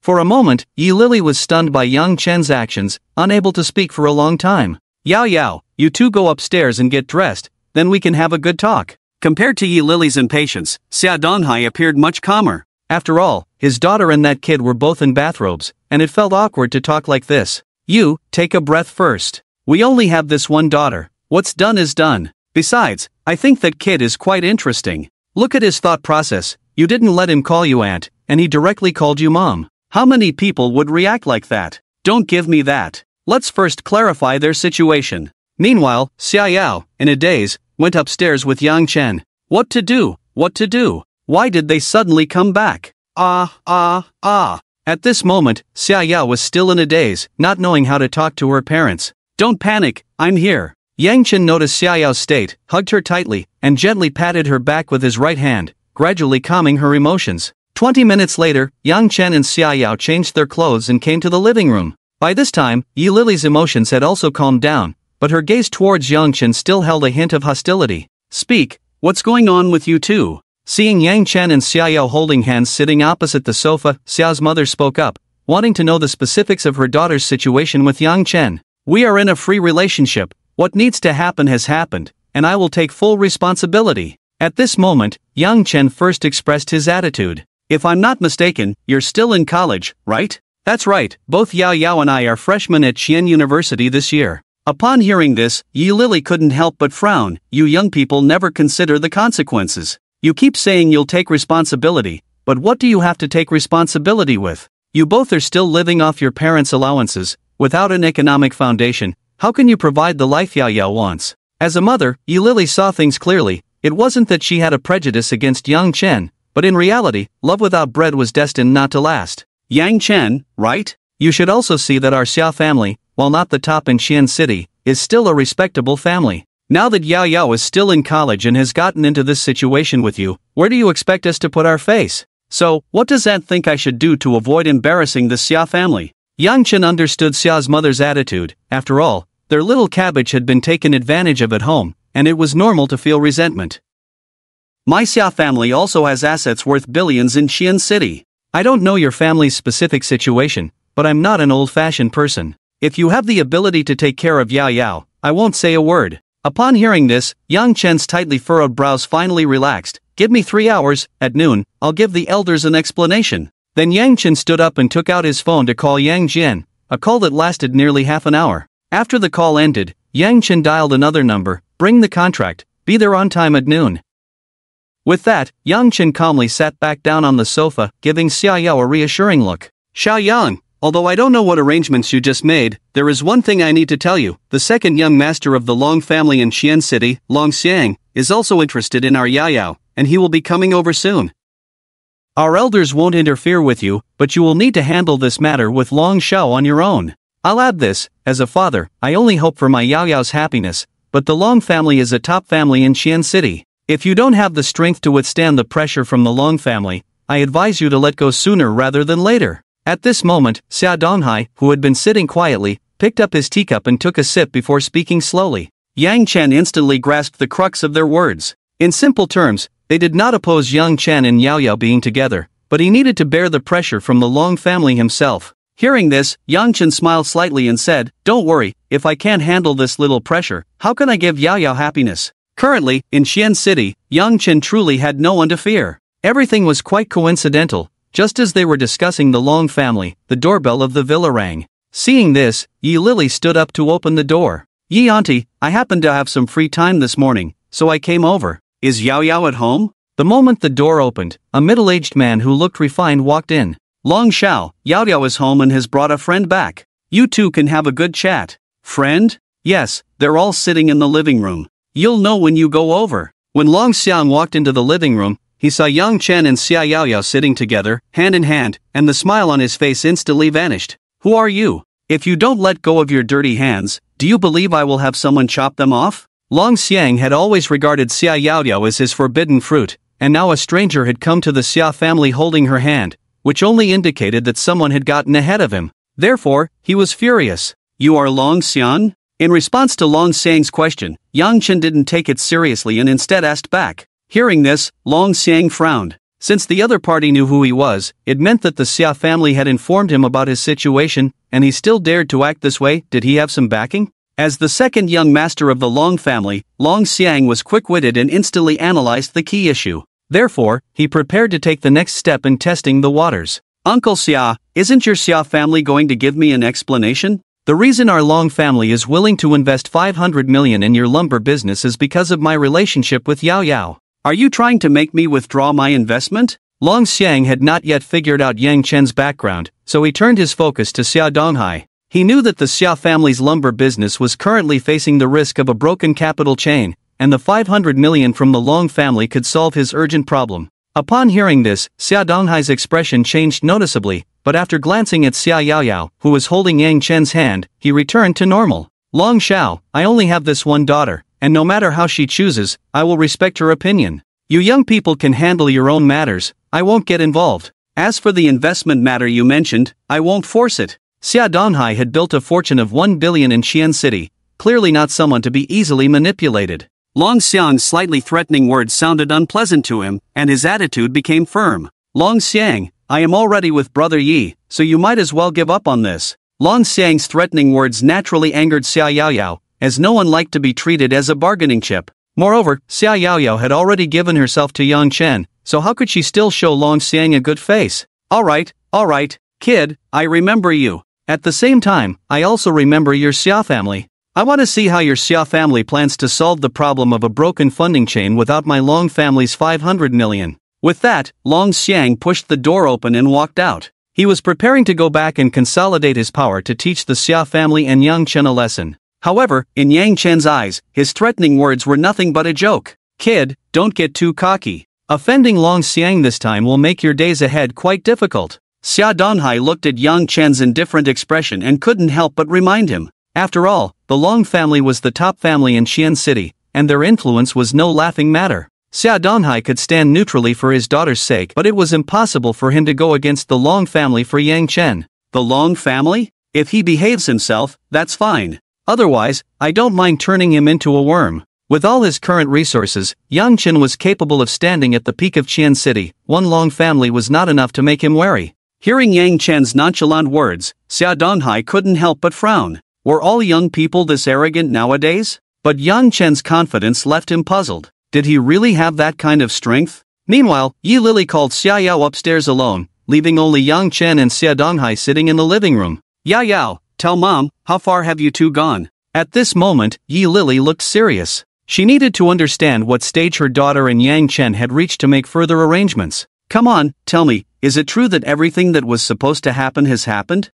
For a moment, Yi Lily was stunned by Yang Chen's actions, unable to speak for a long time. Yao Yao, you two go upstairs and get dressed, then we can have a good talk. Compared to Yi Lily's impatience, Xiao Donghai appeared much calmer. After all, his daughter and that kid were both in bathrobes, and it felt awkward to talk like this. You, take a breath first. We only have this one daughter. What's done is done. Besides, I think that kid is quite interesting. Look at his thought process. You didn't let him call you aunt, and he directly called you mom. How many people would react like that? Don't give me that. Let's first clarify their situation. Meanwhile, Xiao Yao, in a daze, went upstairs with Yang Chen. What to do? Why did they suddenly come back? At this moment, Xiao Yao was still in a daze, not knowing how to talk to her parents. Don't panic, I'm here. Yang Chen noticed Xiao Yao's state, hugged her tightly, and gently patted her back with his right hand, gradually calming her emotions. 20 minutes later, Yang Chen and Xiao Yao changed their clothes and came to the living room. By this time, Yi Lily's emotions had also calmed down, but her gaze towards Yang Chen still held a hint of hostility. Speak, what's going on with you two? Seeing Yang Chen and Xiao Yao holding hands sitting opposite the sofa, Xiao's mother spoke up, wanting to know the specifics of her daughter's situation with Yang Chen. We are in a free relationship, what needs to happen has happened, and I will take full responsibility. At this moment, Yang Chen first expressed his attitude. If I'm not mistaken, you're still in college, right? That's right, both Yao Yao and I are freshmen at Xi'an University this year. Upon hearing this, Yi Lily couldn't help but frown. You young people never consider the consequences. You keep saying you'll take responsibility, but what do you have to take responsibility with? You both are still living off your parents' allowances, without an economic foundation. How can you provide the life Yao Yao wants? As a mother, Yi Lily saw things clearly. It wasn't that she had a prejudice against Yang Chen, but in reality, love without bread was destined not to last. Yang Chen, right? You should also see that our Xia family, while not the top in Xi'an City, is still a respectable family. Now that Yao Yao is still in college and has gotten into this situation with you, where do you expect us to put our face? So, what does Aunt think I should do to avoid embarrassing the Xia family? Yang Chen understood Xiao's mother's attitude. After all, their little cabbage had been taken advantage of at home, and it was normal to feel resentment. My Xia family also has assets worth billions in Xi'an City. I don't know your family's specific situation, but I'm not an old-fashioned person. If you have the ability to take care of Yao Yao, I won't say a word. Upon hearing this, Yang Chen's tightly furrowed brows finally relaxed. Give me 3 hours, at noon, I'll give the elders an explanation. Then Yang Chen stood up and took out his phone to call Yang Jian, a call that lasted nearly half an hour. After the call ended, Yang Chen dialed another number. Bring the contract, be there on time at noon. With that, Yang Chen calmly sat back down on the sofa, giving Xiao Yao a reassuring look. Xiao Yang, although I don't know what arrangements you just made, there is one thing I need to tell you. The second young master of the Long family in Xi'an City, Long Xiang, is also interested in our Yao Yao, and he will be coming over soon. Our elders won't interfere with you, but you will need to handle this matter with Long Shao on your own. I'll add this, as a father, I only hope for my Yao Yao's happiness, but the Long family is a top family in Xi'an City. If you don't have the strength to withstand the pressure from the Long family, I advise you to let go sooner rather than later. At this moment, Xiao Donghai, who had been sitting quietly, picked up his teacup and took a sip before speaking slowly. Yang Chen instantly grasped the crux of their words. In simple terms, they did not oppose Yang Chen and Yao Yao being together, but he needed to bear the pressure from the Long family himself. Hearing this, Yang Chen smiled slightly and said, "Don't worry, if I can't handle this little pressure, how can I give Yao Yao happiness?" Currently, in Xian City, Yang Chen truly had no one to fear. Everything was quite coincidental. Just as they were discussing the Long family, the doorbell of the villa rang. Seeing this, Yi Lily stood up to open the door. "Yi auntie, I happen to have some free time this morning, so I came over. Is Yao Yao at home?" The moment the door opened, a middle-aged man who looked refined walked in. "Long Xiao, Yao Yao is home and has brought a friend back. You two can have a good chat." "Friend?" "Yes, they're all sitting in the living room. You'll know when you go over." When Long Xiang walked into the living room, he saw Yang Chen and Xia Yao Yao sitting together, hand in hand, and the smile on his face instantly vanished. "Who are you? If you don't let go of your dirty hands, do you believe I will have someone chop them off?" Long Xiang had always regarded Xia Yao Yao as his forbidden fruit, and now a stranger had come to the Xia family holding her hand, which only indicated that someone had gotten ahead of him. Therefore, he was furious. "You are Long Xiang?" In response to Long Xiang's question, Yang Chen didn't take it seriously and instead asked back. Hearing this, Long Xiang frowned. Since the other party knew who he was, it meant that the Xia family had informed him about his situation, and he still dared to act this way. Did he have some backing? As the second young master of the Long family, Long Xiang was quick-witted and instantly analyzed the key issue. Therefore, he prepared to take the next step in testing the waters. "Uncle Xia, isn't your Xia family going to give me an explanation? The reason our Long family is willing to invest 500 million in your lumber business is because of my relationship with Yao Yao. Are you trying to make me withdraw my investment?" Long Xiang had not yet figured out Yang Chen's background, so he turned his focus to Xia Donghai. He knew that the Xia family's lumber business was currently facing the risk of a broken capital chain, and the 500 million from the Long family could solve his urgent problem. Upon hearing this, Xia Donghai's expression changed noticeably, but after glancing at Xia Yao Yao, who was holding Yang Chen's hand, he returned to normal. "Long Xiao, I only have this one daughter, and no matter how she chooses, I will respect her opinion. You young people can handle your own matters, I won't get involved. As for the investment matter you mentioned, I won't force it." Xia Donghai had built a fortune of 1 billion in Xian City, clearly not someone to be easily manipulated. Long Xiang's slightly threatening words sounded unpleasant to him, and his attitude became firm. "Long Xiang, I am already with Brother Yi, so you might as well give up on this." Long Xiang's threatening words naturally angered Xia Yao Yao, as no one liked to be treated as a bargaining chip. Moreover, Xia Yao Yao had already given herself to Yang Chen, so how could she still show Long Xiang a good face? All right, kid, I remember you. At the same time, I also remember your Xia family. I want to see how your Xia family plans to solve the problem of a broken funding chain without my Long family's 500 million. With that, Long Xiang pushed the door open and walked out. He was preparing to go back and consolidate his power to teach the Xia family and Yang Chen a lesson. However, in Yang Chen's eyes, his threatening words were nothing but a joke. "Kid, don't get too cocky. Offending Long Xiang this time will make your days ahead quite difficult." Xia Donghai looked at Yang Chen's indifferent expression and couldn't help but remind him. After all, the Long family was the top family in Xian City, and their influence was no laughing matter. Xia Donghai could stand neutrally for his daughter's sake, but it was impossible for him to go against the Long family for Yang Chen. The Long family? If he behaves himself, that's fine. Otherwise, I don't mind turning him into a worm. With all his current resources, Yang Chen was capable of standing at the peak of Xian City. One Long family was not enough to make him wary. Hearing Yang Chen's nonchalant words, Xia Donghai couldn't help but frown. Were all young people this arrogant nowadays? But Yang Chen's confidence left him puzzled. Did he really have that kind of strength? Meanwhile, Yi Lily called Xia Yao upstairs alone, leaving only Yang Chen and Xia Donghai sitting in the living room. "Yao Yao, tell Mom, how far have you two gone?" At this moment, Yi Lily looked serious. She needed to understand what stage her daughter and Yang Chen had reached to make further arrangements. "Come on, tell me, is it true that everything that was supposed to happen has happened?"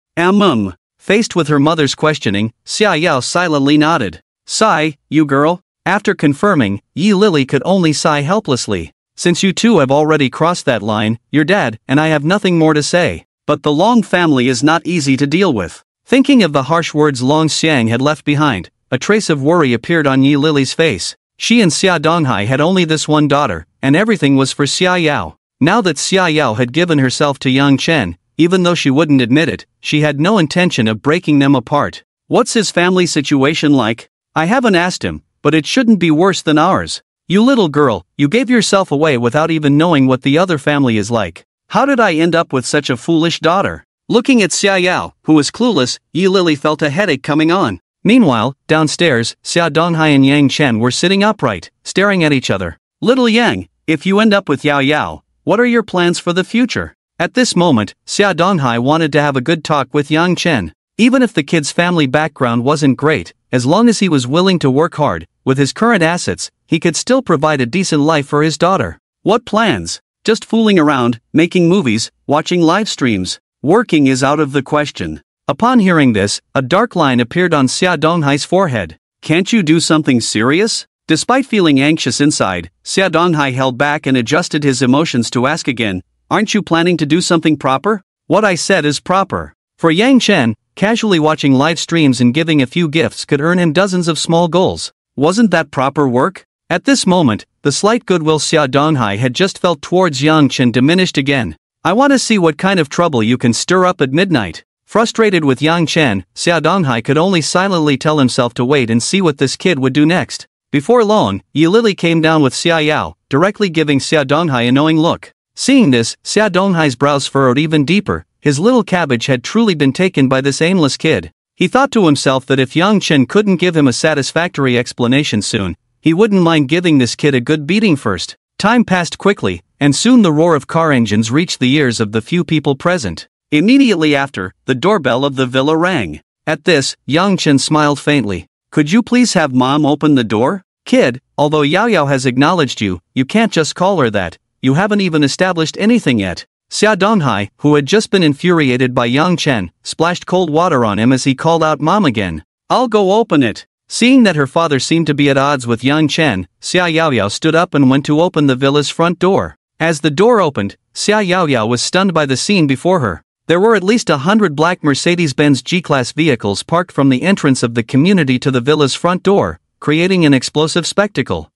Faced with her mother's questioning, Xia Yao silently nodded. "Sigh, you girl." After confirming, Yi Lily could only sigh helplessly. "Since you two have already crossed that line, your dad and I have nothing more to say. But the Long family is not easy to deal with." Thinking of the harsh words Long Xiang had left behind, a trace of worry appeared on Yi Lily's face. She and Xia Donghai had only this one daughter, and everything was for Xia Yao. Now that Xia Yao had given herself to Yang Chen, even though she wouldn't admit it, she had no intention of breaking them apart. "What's his family situation like?" "I haven't asked him, but it shouldn't be worse than ours." "You little girl, you gave yourself away without even knowing what the other family is like. How did I end up with such a foolish daughter?" Looking at Xia Yao, who was clueless, Yi Lily felt a headache coming on. Meanwhile, downstairs, Xia Donghai and Yang Chen were sitting upright, staring at each other. Little Yang, if you end up with Yao Yao, what are your plans for the future? At this moment, Xia Donghai wanted to have a good talk with Yang Chen. Even if the kid's family background wasn't great, as long as he was willing to work hard, with his current assets, he could still provide a decent life for his daughter. What plans? Just fooling around, making movies, watching live streams. Working is out of the question. Upon hearing this, a dark line appeared on Xia Donghai's forehead. Can't you do something serious? Despite feeling anxious inside, Xia Donghai held back and adjusted his emotions to ask again, aren't you planning to do something proper? What I said is proper. For Yang Chen, casually watching live streams and giving a few gifts could earn him dozens of small goals. Wasn't that proper work? At this moment, the slight goodwill Xia Donghai had just felt towards Yang Chen diminished again. I want to see what kind of trouble you can stir up at midnight. Frustrated with Yang Chen, Xia Donghai could only silently tell himself to wait and see what this kid would do next. Before long, Yi Lily came down with Xia Yao, directly giving Xia Donghai a knowing look. Seeing this, Xia Donghai's brows furrowed even deeper. His little cabbage had truly been taken by this aimless kid. He thought to himself that if Yang Chen couldn't give him a satisfactory explanation soon, he wouldn't mind giving this kid a good beating first. Time passed quickly, and soon the roar of car engines reached the ears of the few people present. Immediately after, the doorbell of the villa rang. At this, Yang Chen smiled faintly. Could you please have Mom open the door? Kid, although Yao Yao has acknowledged you, you can't just call her that. You haven't even established anything yet. Xia Donghai, who had just been infuriated by Yang Chen, splashed cold water on him as he called out Mom again. I'll go open it. Seeing that her father seemed to be at odds with Yang Chen, Xia Yao Yao stood up and went to open the villa's front door. As the door opened, Xia Yao Yao was stunned by the scene before her. There were at least 100 black Mercedes-Benz G-Class vehicles parked from the entrance of the community to the villa's front door, creating an explosive spectacle.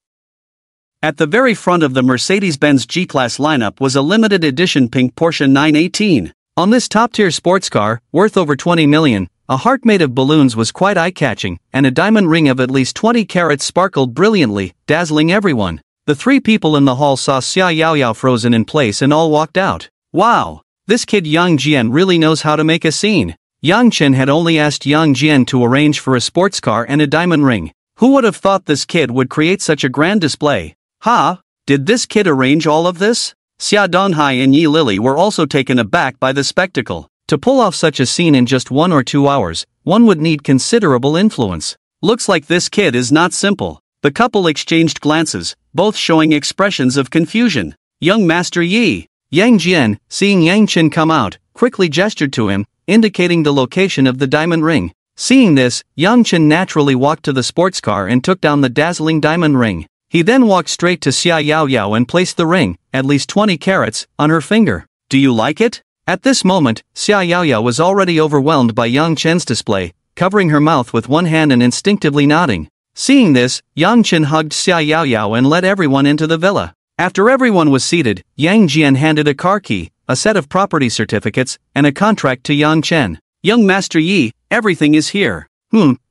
At the very front of the Mercedes-Benz G-Class lineup was a limited edition pink Porsche 918. On this top-tier sports car, worth over 20 million, a heart made of balloons was quite eye-catching, and a diamond ring of at least 20 carats sparkled brilliantly, dazzling everyone. The three people in the hall saw Xia Yao Yao frozen in place and all walked out. Wow! This kid Yang Jian really knows how to make a scene. Yang Chen had only asked Yang Jian to arrange for a sports car and a diamond ring. Who would have thought this kid would create such a grand display? Ha! Did this kid arrange all of this? Xia Donghai and Yi Lily were also taken aback by the spectacle. To pull off such a scene in just 1 or 2 hours, one would need considerable influence. Looks like this kid is not simple. The couple exchanged glances, both showing expressions of confusion. Young Master Yi. Yang Jian, seeing Yang Chen come out, quickly gestured to him, indicating the location of the diamond ring. Seeing this, Yang Chen naturally walked to the sports car and took down the dazzling diamond ring. He then walked straight to Xia Yao Yao and placed the ring, at least 20 carats, on her finger. Do you like it? At this moment, Xia Yao Yao was already overwhelmed by Yang Chen's display, covering her mouth with one hand and instinctively nodding. Seeing this, Yang Chen hugged Xia Yao Yao and led everyone into the villa. After everyone was seated, Yang Jian handed a car key, a set of property certificates, and a contract to Yang Chen. Young Master Yi, everything is here.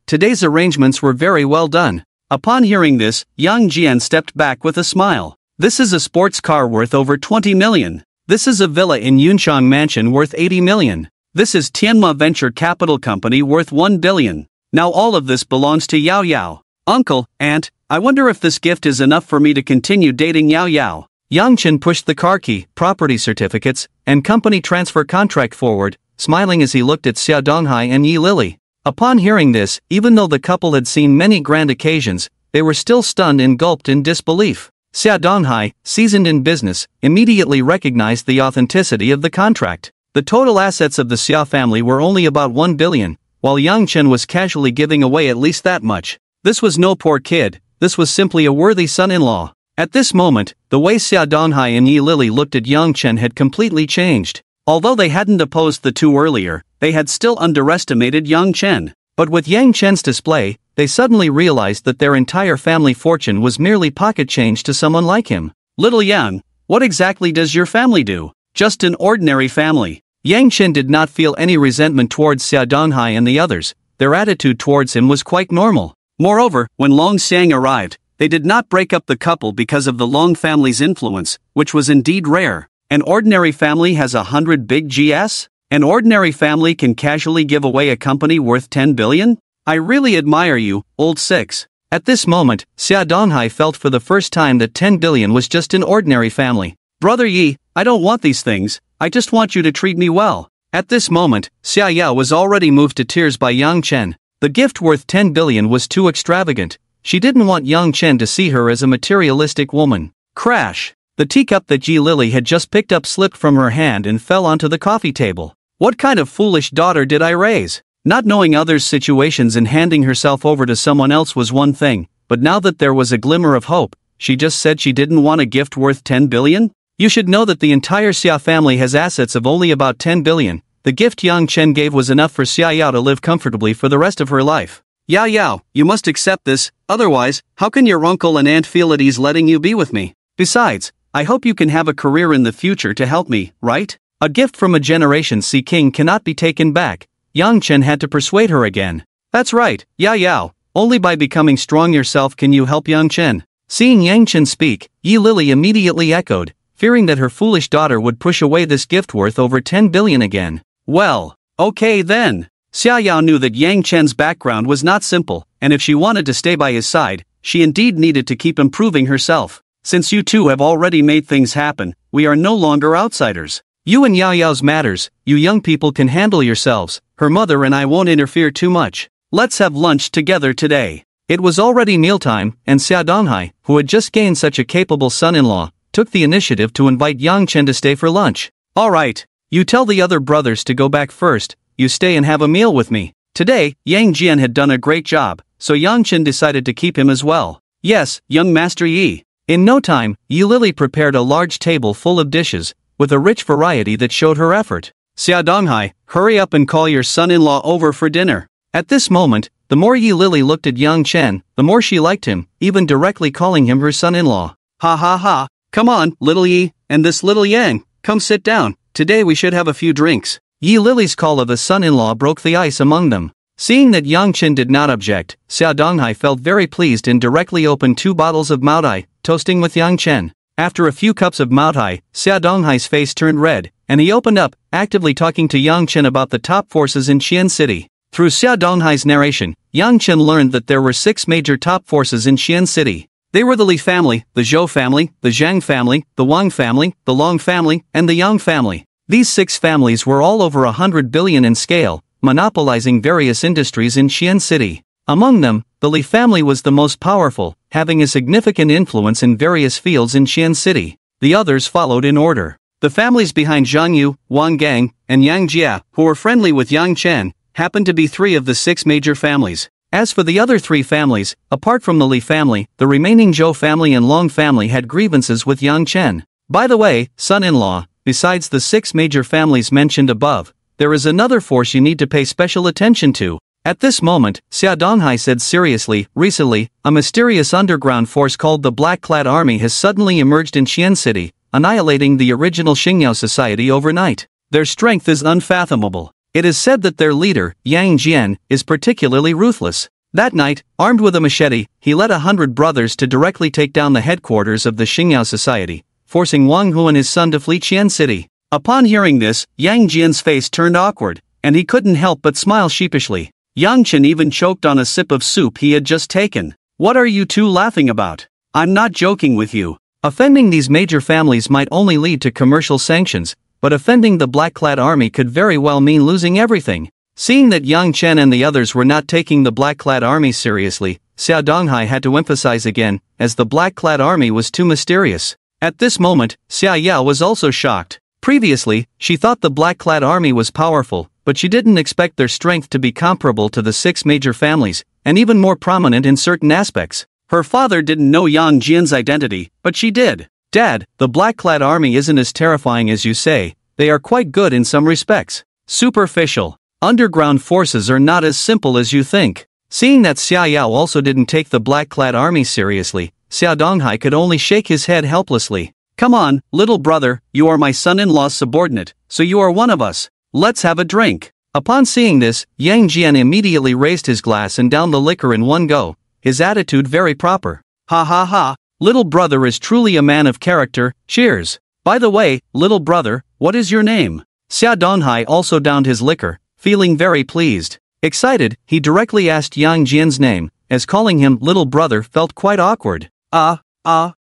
Today's arrangements were very well done. Upon hearing this, Yang Jian stepped back with a smile. This is a sports car worth over 20 million. This is a villa in Yunchang Mansion worth 80 million. This is Tianma Venture Capital Company worth 1 billion. Now all of this belongs to Yao Yao. Uncle, Aunt, I wonder if this gift is enough for me to continue dating Yao Yao. Yang Chen pushed the car key, property certificates, and company transfer contract forward, smiling as he looked at Xia Donghai and Yi Lily. Upon hearing this, even though the couple had seen many grand occasions, they were still stunned and gulped in disbelief. Xia Donghai, seasoned in business, immediately recognized the authenticity of the contract. The total assets of the Xia family were only about 1 billion, while Yang Chen was casually giving away at least that much. This was no poor kid, this was simply a worthy son-in-law. At this moment, the way Xia Donghai and Yi Lily looked at Yang Chen had completely changed. Although they hadn't opposed the two earlier, they had still underestimated Yang Chen. But with Yang Chen's display, they suddenly realized that their entire family fortune was merely pocket change to someone like him. Little Yang, what exactly does your family do? Just an ordinary family. Yang Chen did not feel any resentment towards Xia Donghai and the others. Their attitude towards him was quite normal. Moreover, when Long Xiang arrived, they did not break up the couple because of the Long family's influence, which was indeed rare. An ordinary family has 100 big GS? An ordinary family can casually give away a company worth 10 billion? I really admire you, old six. At this moment, Xia Donghai felt for the first time that 10 billion was just an ordinary family. Brother Yi, I don't want these things, I just want you to treat me well. At this moment, Xia Yao was already moved to tears by Yang Chen. The gift worth 10 billion was too extravagant. She didn't want Yang Chen to see her as a materialistic woman. Crash! The teacup that Ji Lily had just picked up slipped from her hand and fell onto the coffee table. What kind of foolish daughter did I raise? Not knowing others' situations and handing herself over to someone else was one thing, but now that there was a glimmer of hope, she just said she didn't want a gift worth 10 billion? You should know that the entire Xia family has assets of only about 10 billion. The gift Yang Chen gave was enough for Xia Yao to live comfortably for the rest of her life. Yao Yao, you must accept this, otherwise, how can your uncle and aunt feel at ease letting you be with me? Besides, I hope you can have a career in the future to help me, right? A gift from a Generation C king cannot be taken back. Yang Chen had to persuade her again. That's right, Yao Yao, only by becoming strong yourself can you help Yang Chen. Seeing Yang Chen speak, Yi Lily immediately echoed, fearing that her foolish daughter would push away this gift worth over 10 billion again. Well, okay then. Xia Yao knew that Yang Chen's background was not simple, and if she wanted to stay by his side, she indeed needed to keep improving herself. Since you two have already made things happen, we are no longer outsiders. You and Yao Yao's matters, you young people can handle yourselves, her mother and I won't interfere too much. Let's have lunch together today. It was already mealtime, and Xia Donghai, who had just gained such a capable son-in-law, took the initiative to invite Yang Chen to stay for lunch. Alright, you tell the other brothers to go back first, you stay and have a meal with me. Today, Yang Jian had done a great job, so Yang Chen decided to keep him as well. Yes, young Master Yi. In no time, Yi Lily prepared a large table full of dishes, with a rich variety that showed her effort. Xia Donghai, hurry up and call your son-in-law over for dinner. At this moment, the more Yi Lily looked at Yang Chen, the more she liked him, even directly calling him her son-in-law. Ha ha ha, come on, little Yi, and this little Yang, come sit down, today we should have a few drinks. Yi Lily's call of a son-in-law broke the ice among them. Seeing that Yang Chen did not object, Xia Donghai felt very pleased and directly opened 2 bottles of Maotai, toasting with Yang Chen. After a few cups of Maotai, Xia Donghai's face turned red, and he opened up, actively talking to Yang Chen about the top forces in Xian City. Through Xia Donghai's narration, Yang Chen learned that there were 6 major top forces in Xian City. They were the Li family, the Zhou family, the Zhang family, the Wang family, the Long family, and the Yang family. These 6 families were all over 100 billion in scale, monopolizing various industries in Xian City. Among them, the Li family was the most powerful, having a significant influence in various fields in Xian City. The others followed in order. The families behind Zhang Yu, Wang Gang, and Yang Jia, who were friendly with Yang Chen, happened to be 3 of the 6 major families. As for the other 3 families, apart from the Li family, the remaining Zhou family and Long family had grievances with Yang Chen. By the way, son-in-law, besides the 6 major families mentioned above, there is another force you need to pay special attention to. At this moment, Xia Donghai said seriously, recently, a mysterious underground force called the Black-Clad Army has suddenly emerged in Xian City, annihilating the original Xingyao society overnight. Their strength is unfathomable. It is said that their leader, Yang Jian, is particularly ruthless. That night, armed with a machete, he led 100 brothers to directly take down the headquarters of the Xingyao society, forcing Wang Hu and his son to flee Xian City. Upon hearing this, Yang Jian's face turned awkward, and he couldn't help but smile sheepishly. Yang Chen even choked on a sip of soup he had just taken. What are you two laughing about? I'm not joking with you. Offending these major families might only lead to commercial sanctions, but offending the Black-Clad Army could very well mean losing everything. Seeing that Yang Chen and the others were not taking the Black-Clad Army seriously, Xia Donghai had to emphasize again, as the Black-Clad Army was too mysterious. At this moment, Xia Yao was also shocked. Previously, she thought the Black-Clad Army was powerful, but she didn't expect their strength to be comparable to the 6 major families, and even more prominent in certain aspects. Her father didn't know Yang Jian's identity, but she did. Dad, the Black-Clad Army isn't as terrifying as you say, they are quite good in some respects. Superficial. Underground forces are not as simple as you think. Seeing that Xia Yao also didn't take the Black-Clad Army seriously, Xia Donghai could only shake his head helplessly. Come on, little brother, you are my son-in-law's subordinate, so you are one of us. Let's have a drink. Upon seeing this, Yang Jian immediately raised his glass and downed the liquor in one go, his attitude very proper. Ha ha ha, little brother is truly a man of character, cheers. By the way, little brother, what is your name? Xia Donghai also downed his liquor, feeling very pleased. Excited, he directly asked Yang Jian's name, as calling him little brother felt quite awkward.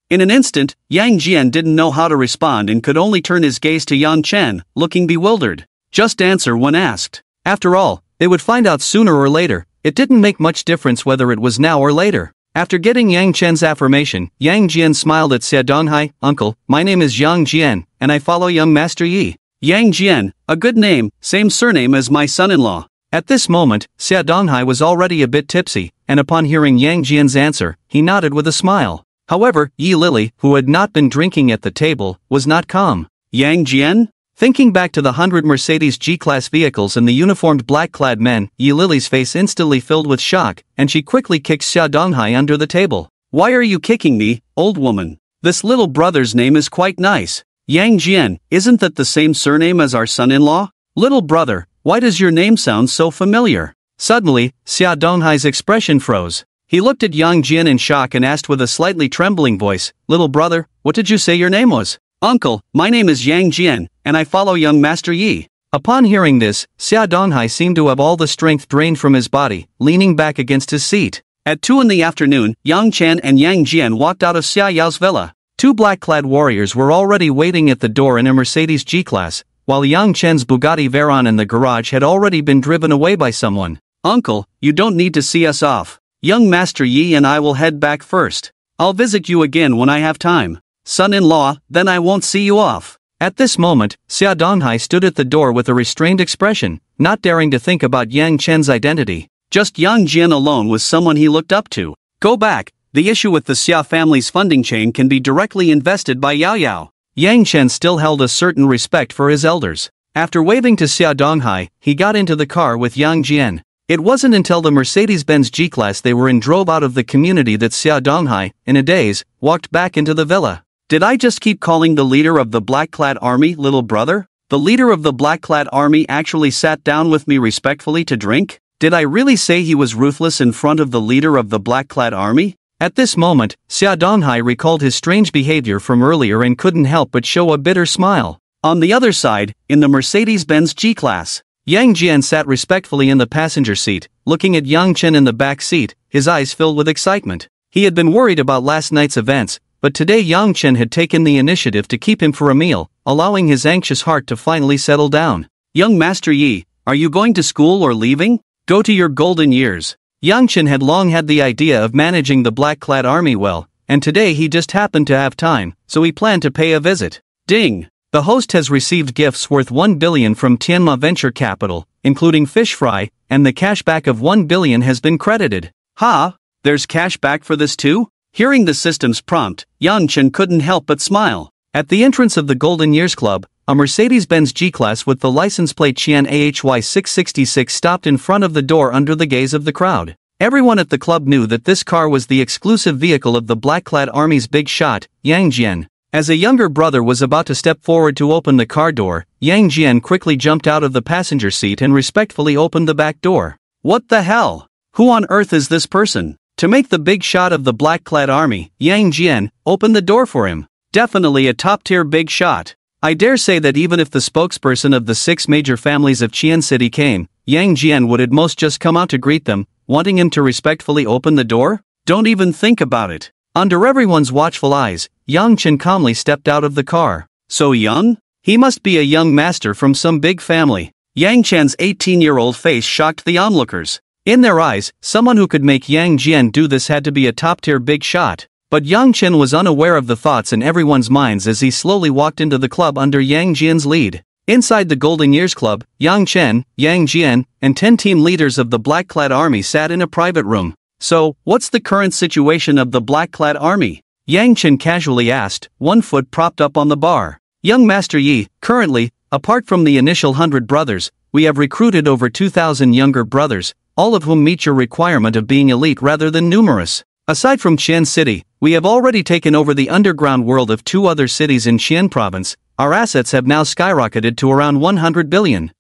In an instant, Yang Jian didn't know how to respond and could only turn his gaze to Yang Chen, looking bewildered. Just answer when asked. After all, they would find out sooner or later. It didn't make much difference whether it was now or later. After getting Yang Chen's affirmation, Yang Jian smiled at Xia Donghai. Uncle, my name is Yang Jian, and I follow young Master Yi. Yang Jian, a good name, same surname as my son-in-law. At this moment, Xia Donghai was already a bit tipsy, and upon hearing Yang Jian's answer, he nodded with a smile. However, Yi Lily, who had not been drinking at the table, was not calm. Yang Jian? Thinking back to the 100 Mercedes G-Class vehicles and the uniformed black-clad men, Yi Lily's face instantly filled with shock, and she quickly kicked Xia Donghai under the table. Why are you kicking me, old woman? This little brother's name is quite nice. Yang Jian, isn't that the same surname as our son-in-law? Little brother, why does your name sound so familiar? Suddenly, Xia Donghai's expression froze. He looked at Yang Jian in shock and asked with a slightly trembling voice, Little brother, what did you say your name was? Uncle, my name is Yang Jian, and I follow young Master Yi. Upon hearing this, Xia Donghai seemed to have all the strength drained from his body, leaning back against his seat. At 2 in the afternoon, Yang Chen and Yang Jian walked out of Xia Yao's villa. 2 black-clad warriors were already waiting at the door in a Mercedes G-Class, while Yang Chen's Bugatti Veyron in the garage had already been driven away by someone. Uncle, you don't need to see us off. Young Master Yi and I will head back first. I'll visit you again when I have time. Son-in-law, then I won't see you off. At this moment, Xia Donghai stood at the door with a restrained expression, not daring to think about Yang Chen's identity. Just Yang Jian alone was someone he looked up to. Go back, the issue with the Xia family's funding chain can be directly invested by Yao Yao. Yang Chen still held a certain respect for his elders. After waving to Xia Donghai, he got into the car with Yang Jian. It wasn't until the Mercedes-Benz G-Class they were in drove out of the community that Xia Donghai, in a daze, walked back into the villa. Did I just keep calling the leader of the black-clad army little brother? The leader of the black-clad army actually sat down with me respectfully to drink? Did I really say he was ruthless in front of the leader of the black-clad army? At this moment, Xia Donghai recalled his strange behavior from earlier and couldn't help but show a bitter smile. On the other side, in the Mercedes-Benz G-Class, Yang Jian sat respectfully in the passenger seat, looking at Yang Chen in the back seat, his eyes filled with excitement. He had been worried about last night's events, but today Yang Chen had taken the initiative to keep him for a meal, allowing his anxious heart to finally settle down. Young Master Yi, are you going to school or leaving? Go to your golden years. Yang Chen had long had the idea of managing the black-clad army well, and today he just happened to have time, so he planned to pay a visit. Ding! The host has received gifts worth 1 billion from Tianma Venture Capital, including fish fry, and the cashback of 1 billion has been credited. Ha! There's cashback for this too? Hearing the system's prompt, Yang Chen couldn't help but smile. At the entrance of the Golden Years Club, a Mercedes-Benz G-Class with the license plate Qian AHY 666 stopped in front of the door under the gaze of the crowd. Everyone at the club knew that this car was the exclusive vehicle of the black-clad army's big shot, Yang Jian. As a younger brother was about to step forward to open the car door, Yang Jian quickly jumped out of the passenger seat and respectfully opened the back door. What the hell? Who on earth is this person? To make the big shot of the black-clad army, Yang Jian opened the door for him. Definitely a top-tier big shot. I dare say that even if the spokesperson of the 6 major families of Qian City came, Yang Jian would at most just come out to greet them, wanting him to respectfully open the door? Don't even think about it. Under everyone's watchful eyes, Yang Chen calmly stepped out of the car. So young? He must be a young master from some big family. Yang Chen's 18-year-old face shocked the onlookers. In their eyes, someone who could make Yang Jian do this had to be a top-tier big shot. But Yang Chen was unaware of the thoughts in everyone's minds as he slowly walked into the club under Yang Jian's lead. Inside the Golden Years Club, Yang Chen, Yang Jian, and 10 team leaders of the black-clad army sat in a private room. So, what's the current situation of the black-clad army? Yang Chen casually asked, one foot propped up on the bar. Young Master Yi, currently, apart from the initial 100 brothers, we have recruited over 2,000 younger brothers, all of whom meet your requirement of being elite rather than numerous. Aside from Qian City, we have already taken over the underground world of 2 other cities in Qian Province. Our assets have now skyrocketed to around 100 billion.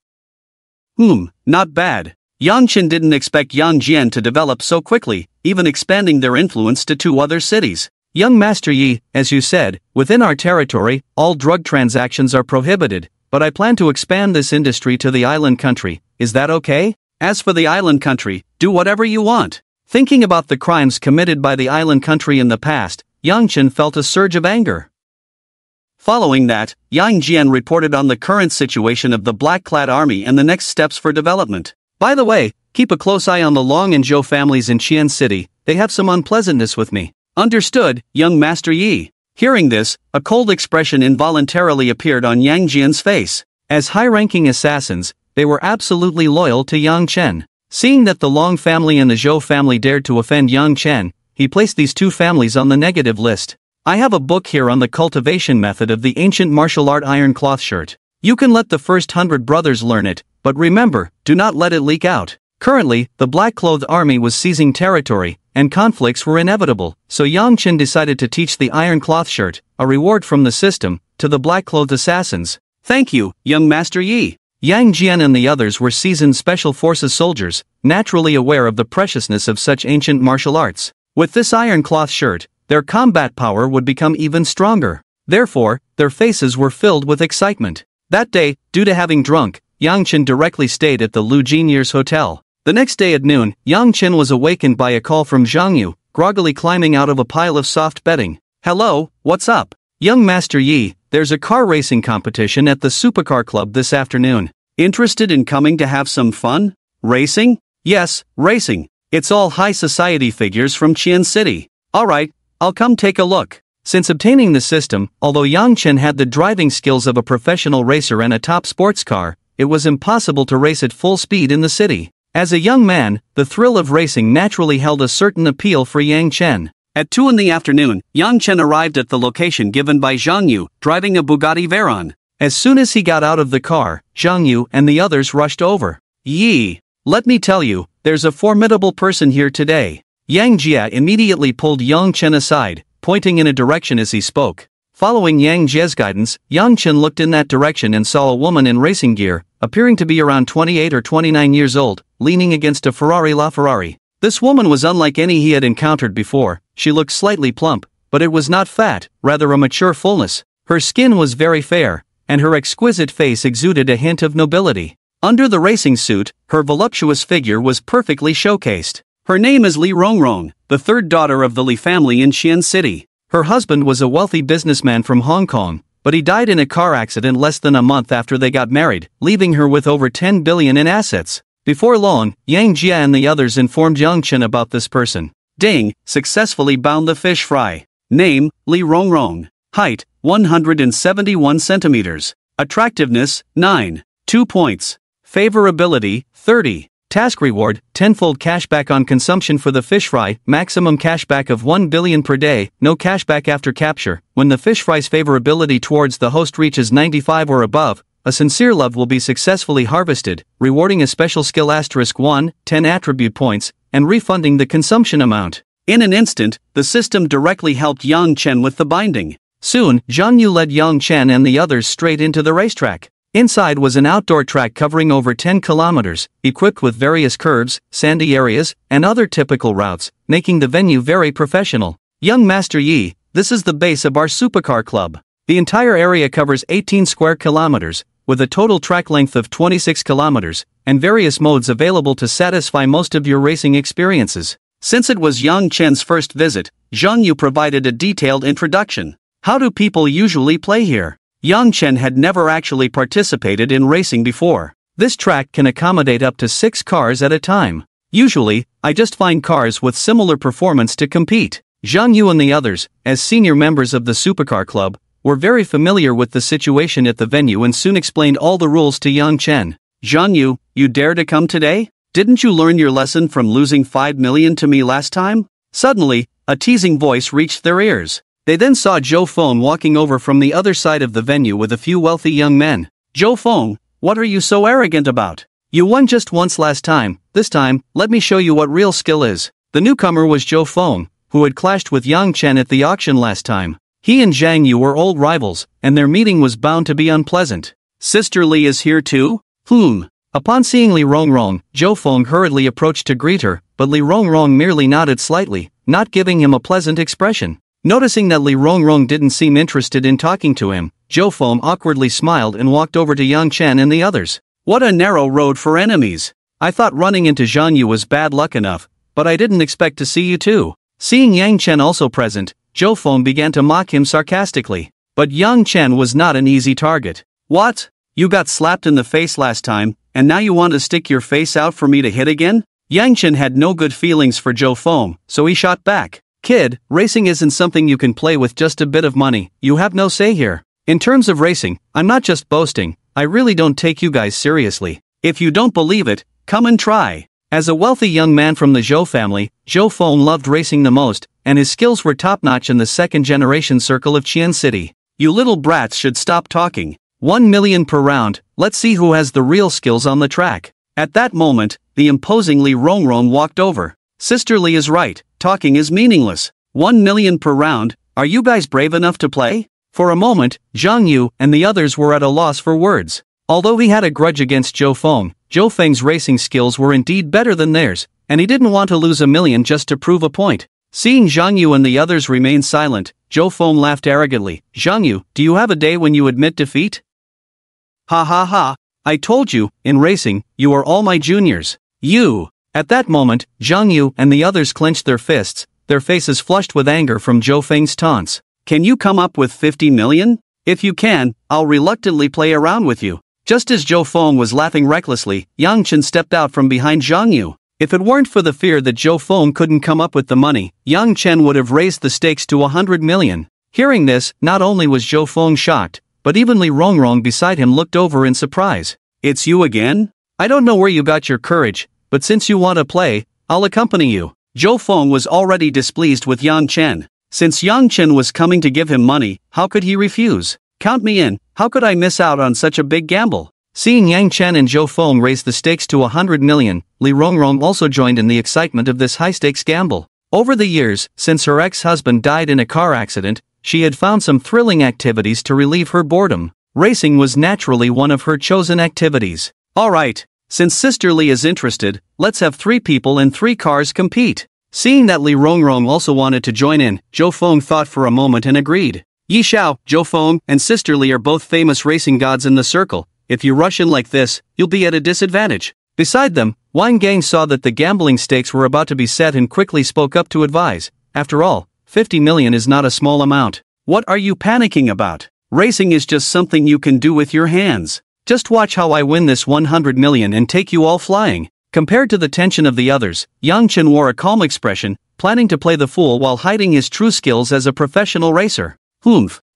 Not bad. Yang Chen didn't expect Yang Jian to develop so quickly, even expanding their influence to 2 other cities. Young Master Yi, as you said, within our territory, all drug transactions are prohibited, but I plan to expand this industry to the island country. Is that okay? As for the island country, do whatever you want. Thinking about the crimes committed by the island country in the past, Yang Chen felt a surge of anger. Following that, Yang Jian reported on the current situation of the black-clad army and the next steps for development. By the way, keep a close eye on the Long and Zhou families in Qian City, they have some unpleasantness with me. Understood, young Master Yi. Hearing this, a cold expression involuntarily appeared on Yang Jian's face. As high-ranking assassins, they were absolutely loyal to Yang Chen. Seeing that the Long family and the Zhou family dared to offend Yang Chen, he placed these two families on the negative list. I have a book here on the cultivation method of the ancient martial art iron cloth shirt. You can let the first 100 brothers learn it, but remember, do not let it leak out. Currently, the black-clothed army was seizing territory, and conflicts were inevitable, so Yang Chen decided to teach the iron cloth shirt, a reward from the system, to the black-clothed assassins. Thank you, young Master Yi. Yang Jian and the others were seasoned special forces soldiers, naturally aware of the preciousness of such ancient martial arts. With this iron cloth shirt, their combat power would become even stronger. Therefore, their faces were filled with excitement. That day, due to having drunk, Yang Chen directly stayed at the Lu Jinier's hotel. The next day at noon, Yang Chen was awakened by a call from Zhang Yu, groggily climbing out of a pile of soft bedding. Hello, what's up? Young Master Yi, there's a car racing competition at the Supercar Club this afternoon. Interested in coming to have some fun? Racing? Yes, racing. It's all high society figures from Qian City. Alright, I'll come take a look. Since obtaining the system, although Yang Chen had the driving skills of a professional racer and a top sports car, it was impossible to race at full speed in the city. As a young man, the thrill of racing naturally held a certain appeal for Yang Chen. At 2 in the afternoon, Yang Chen arrived at the location given by Zhang Yu, driving a Bugatti Veyron. As soon as he got out of the car, Zhang Yu and the others rushed over. Yi, let me tell you, there's a formidable person here today. Yang Jia immediately pulled Yang Chen aside, pointing in a direction as he spoke. Following Yang Jia's guidance, Yang Chen looked in that direction and saw a woman in racing gear, appearing to be around 28 or 29 years old, leaning against a Ferrari LaFerrari. This woman was unlike any he had encountered before. She looked slightly plump, but it was not fat, rather a mature fullness. Her skin was very fair, and her exquisite face exuded a hint of nobility. Under the racing suit, her voluptuous figure was perfectly showcased. Her name is Li Rongrong, the third daughter of the Li family in Qian City. Her husband was a wealthy businessman from Hong Kong, but he died in a car accident less than a month after they got married, leaving her with over 10 billion in assets. Before long, Yang Jia and the others informed Yang Chen about this person. Ding, successfully bound the fish fry. Name, Li Rongrong. Height, 171 centimeters. Attractiveness, 9. 2 points. Favorability, 30. Task reward, tenfold cashback on consumption for the fish fry, maximum cashback of 1 billion per day, no cashback after capture. When the fish fry's favorability towards the host reaches 95 or above, a sincere love will be successfully harvested, rewarding a special skill *1, 10 attribute points, and refunding the consumption amount. In an instant, the system directly helped Yang Chen with the binding. Soon, Zhang Yu led Yang Chen and the others straight into the racetrack. Inside was an outdoor track covering over 10 kilometers, equipped with various curves, sandy areas, and other typical routes, making the venue very professional. Young Master Yi, this is the base of our Supercar Club. The entire area covers 18 square kilometers, with a total track length of 26 kilometers, and various modes available to satisfy most of your racing experiences. Since it was Yang Chen's first visit, Zhang Yu provided a detailed introduction. How do people usually play here? Yang Chen had never actually participated in racing before. This track can accommodate up to 6 cars at a time. Usually, I just find cars with similar performance to compete. Zhang Yu and the others, as senior members of the Supercar Club, were very familiar with the situation at the venue and soon explained all the rules to Yang Chen. Zhang Yu, you dare to come today? Didn't you learn your lesson from losing 5 million to me last time? Suddenly, a teasing voice reached their ears. They then saw Zhou Feng walking over from the other side of the venue with a few wealthy young men. Zhou Feng, what are you so arrogant about? You won just once last time. This time, let me show you what real skill is. The newcomer was Zhou Feng, who had clashed with Yang Chen at the auction last time. He and Zhang Yu were old rivals, and their meeting was bound to be unpleasant. Sister Li is here too? Upon seeing Li Rongrong, Zhou Feng hurriedly approached to greet her, but Li Rongrong merely nodded slightly, not giving him a pleasant expression. Noticing that Li Rongrong didn't seem interested in talking to him, Zhou Feng awkwardly smiled and walked over to Yang Chen and the others. What a narrow road for enemies. I thought running into Zhang Yu was bad luck enough, but I didn't expect to see you too. Seeing Yang Chen also present, Zhou Feng began to mock him sarcastically. But Yang Chen was not an easy target. What? You got slapped in the face last time, and now you want to stick your face out for me to hit again? Yang Chen had no good feelings for Zhou Feng, so he shot back. Kid, racing isn't something you can play with just a bit of money, you have no say here. In terms of racing, I'm not just boasting, I really don't take you guys seriously. If you don't believe it, come and try. As a wealthy young man from the Zhou family, Zhou Feng loved racing the most, and his skills were top-notch in the second-generation circle of Qian City. You little brats should stop talking. 1 million per round, let's see who has the real skills on the track. At that moment, the imposing Li Rongrong walked over. Sister Li is right, talking is meaningless. 1 million per round, are you guys brave enough to play? For a moment, Zhang Yu and the others were at a loss for words. Although he had a grudge against Zhou Feng's racing skills were indeed better than theirs, and he didn't want to lose a million just to prove a point. Seeing Zhang Yu and the others remain silent, Zhou Feng laughed arrogantly. Zhang Yu, do you have a day when you admit defeat? Ha ha ha, I told you, in racing, you are all my juniors. You! At that moment, Zhang Yu and the others clenched their fists, their faces flushed with anger from Zhou Feng's taunts. Can you come up with 50 million? If you can, I'll reluctantly play around with you. Just as Zhou Feng was laughing recklessly, Yang Chen stepped out from behind Zhang Yu. If it weren't for the fear that Zhou Feng couldn't come up with the money, Yang Chen would have raised the stakes to 100 million. Hearing this, not only was Zhou Feng shocked, but even Li Rongrong beside him looked over in surprise. It's you again? I don't know where you got your courage, but since you want to play, I'll accompany you. Zhou Feng was already displeased with Yang Chen. Since Yang Chen was coming to give him money, how could he refuse? Count me in, how could I miss out on such a big gamble? Seeing Yang Chen and Zhou Feng raise the stakes to 100 million, Li Rongrong also joined in the excitement of this high-stakes gamble. Over the years, since her ex-husband died in a car accident, she had found some thrilling activities to relieve her boredom. Racing was naturally one of her chosen activities. Alright, since Sister Li is interested, let's have 3 people and 3 cars compete. Seeing that Li Rongrong also wanted to join in, Zhou Feng thought for a moment and agreed. Yi Xiao, Zhou Feng, and Sister Li are both famous racing gods in the circle. If you rush in like this, you'll be at a disadvantage. Beside them, Wang Gang saw that the gambling stakes were about to be set and quickly spoke up to advise. After all, 50 million is not a small amount. What are you panicking about? Racing is just something you can do with your hands. Just watch how I win this 100 million and take you all flying. Compared to the tension of the others, Yang Chen wore a calm expression, planning to play the fool while hiding his true skills as a professional racer.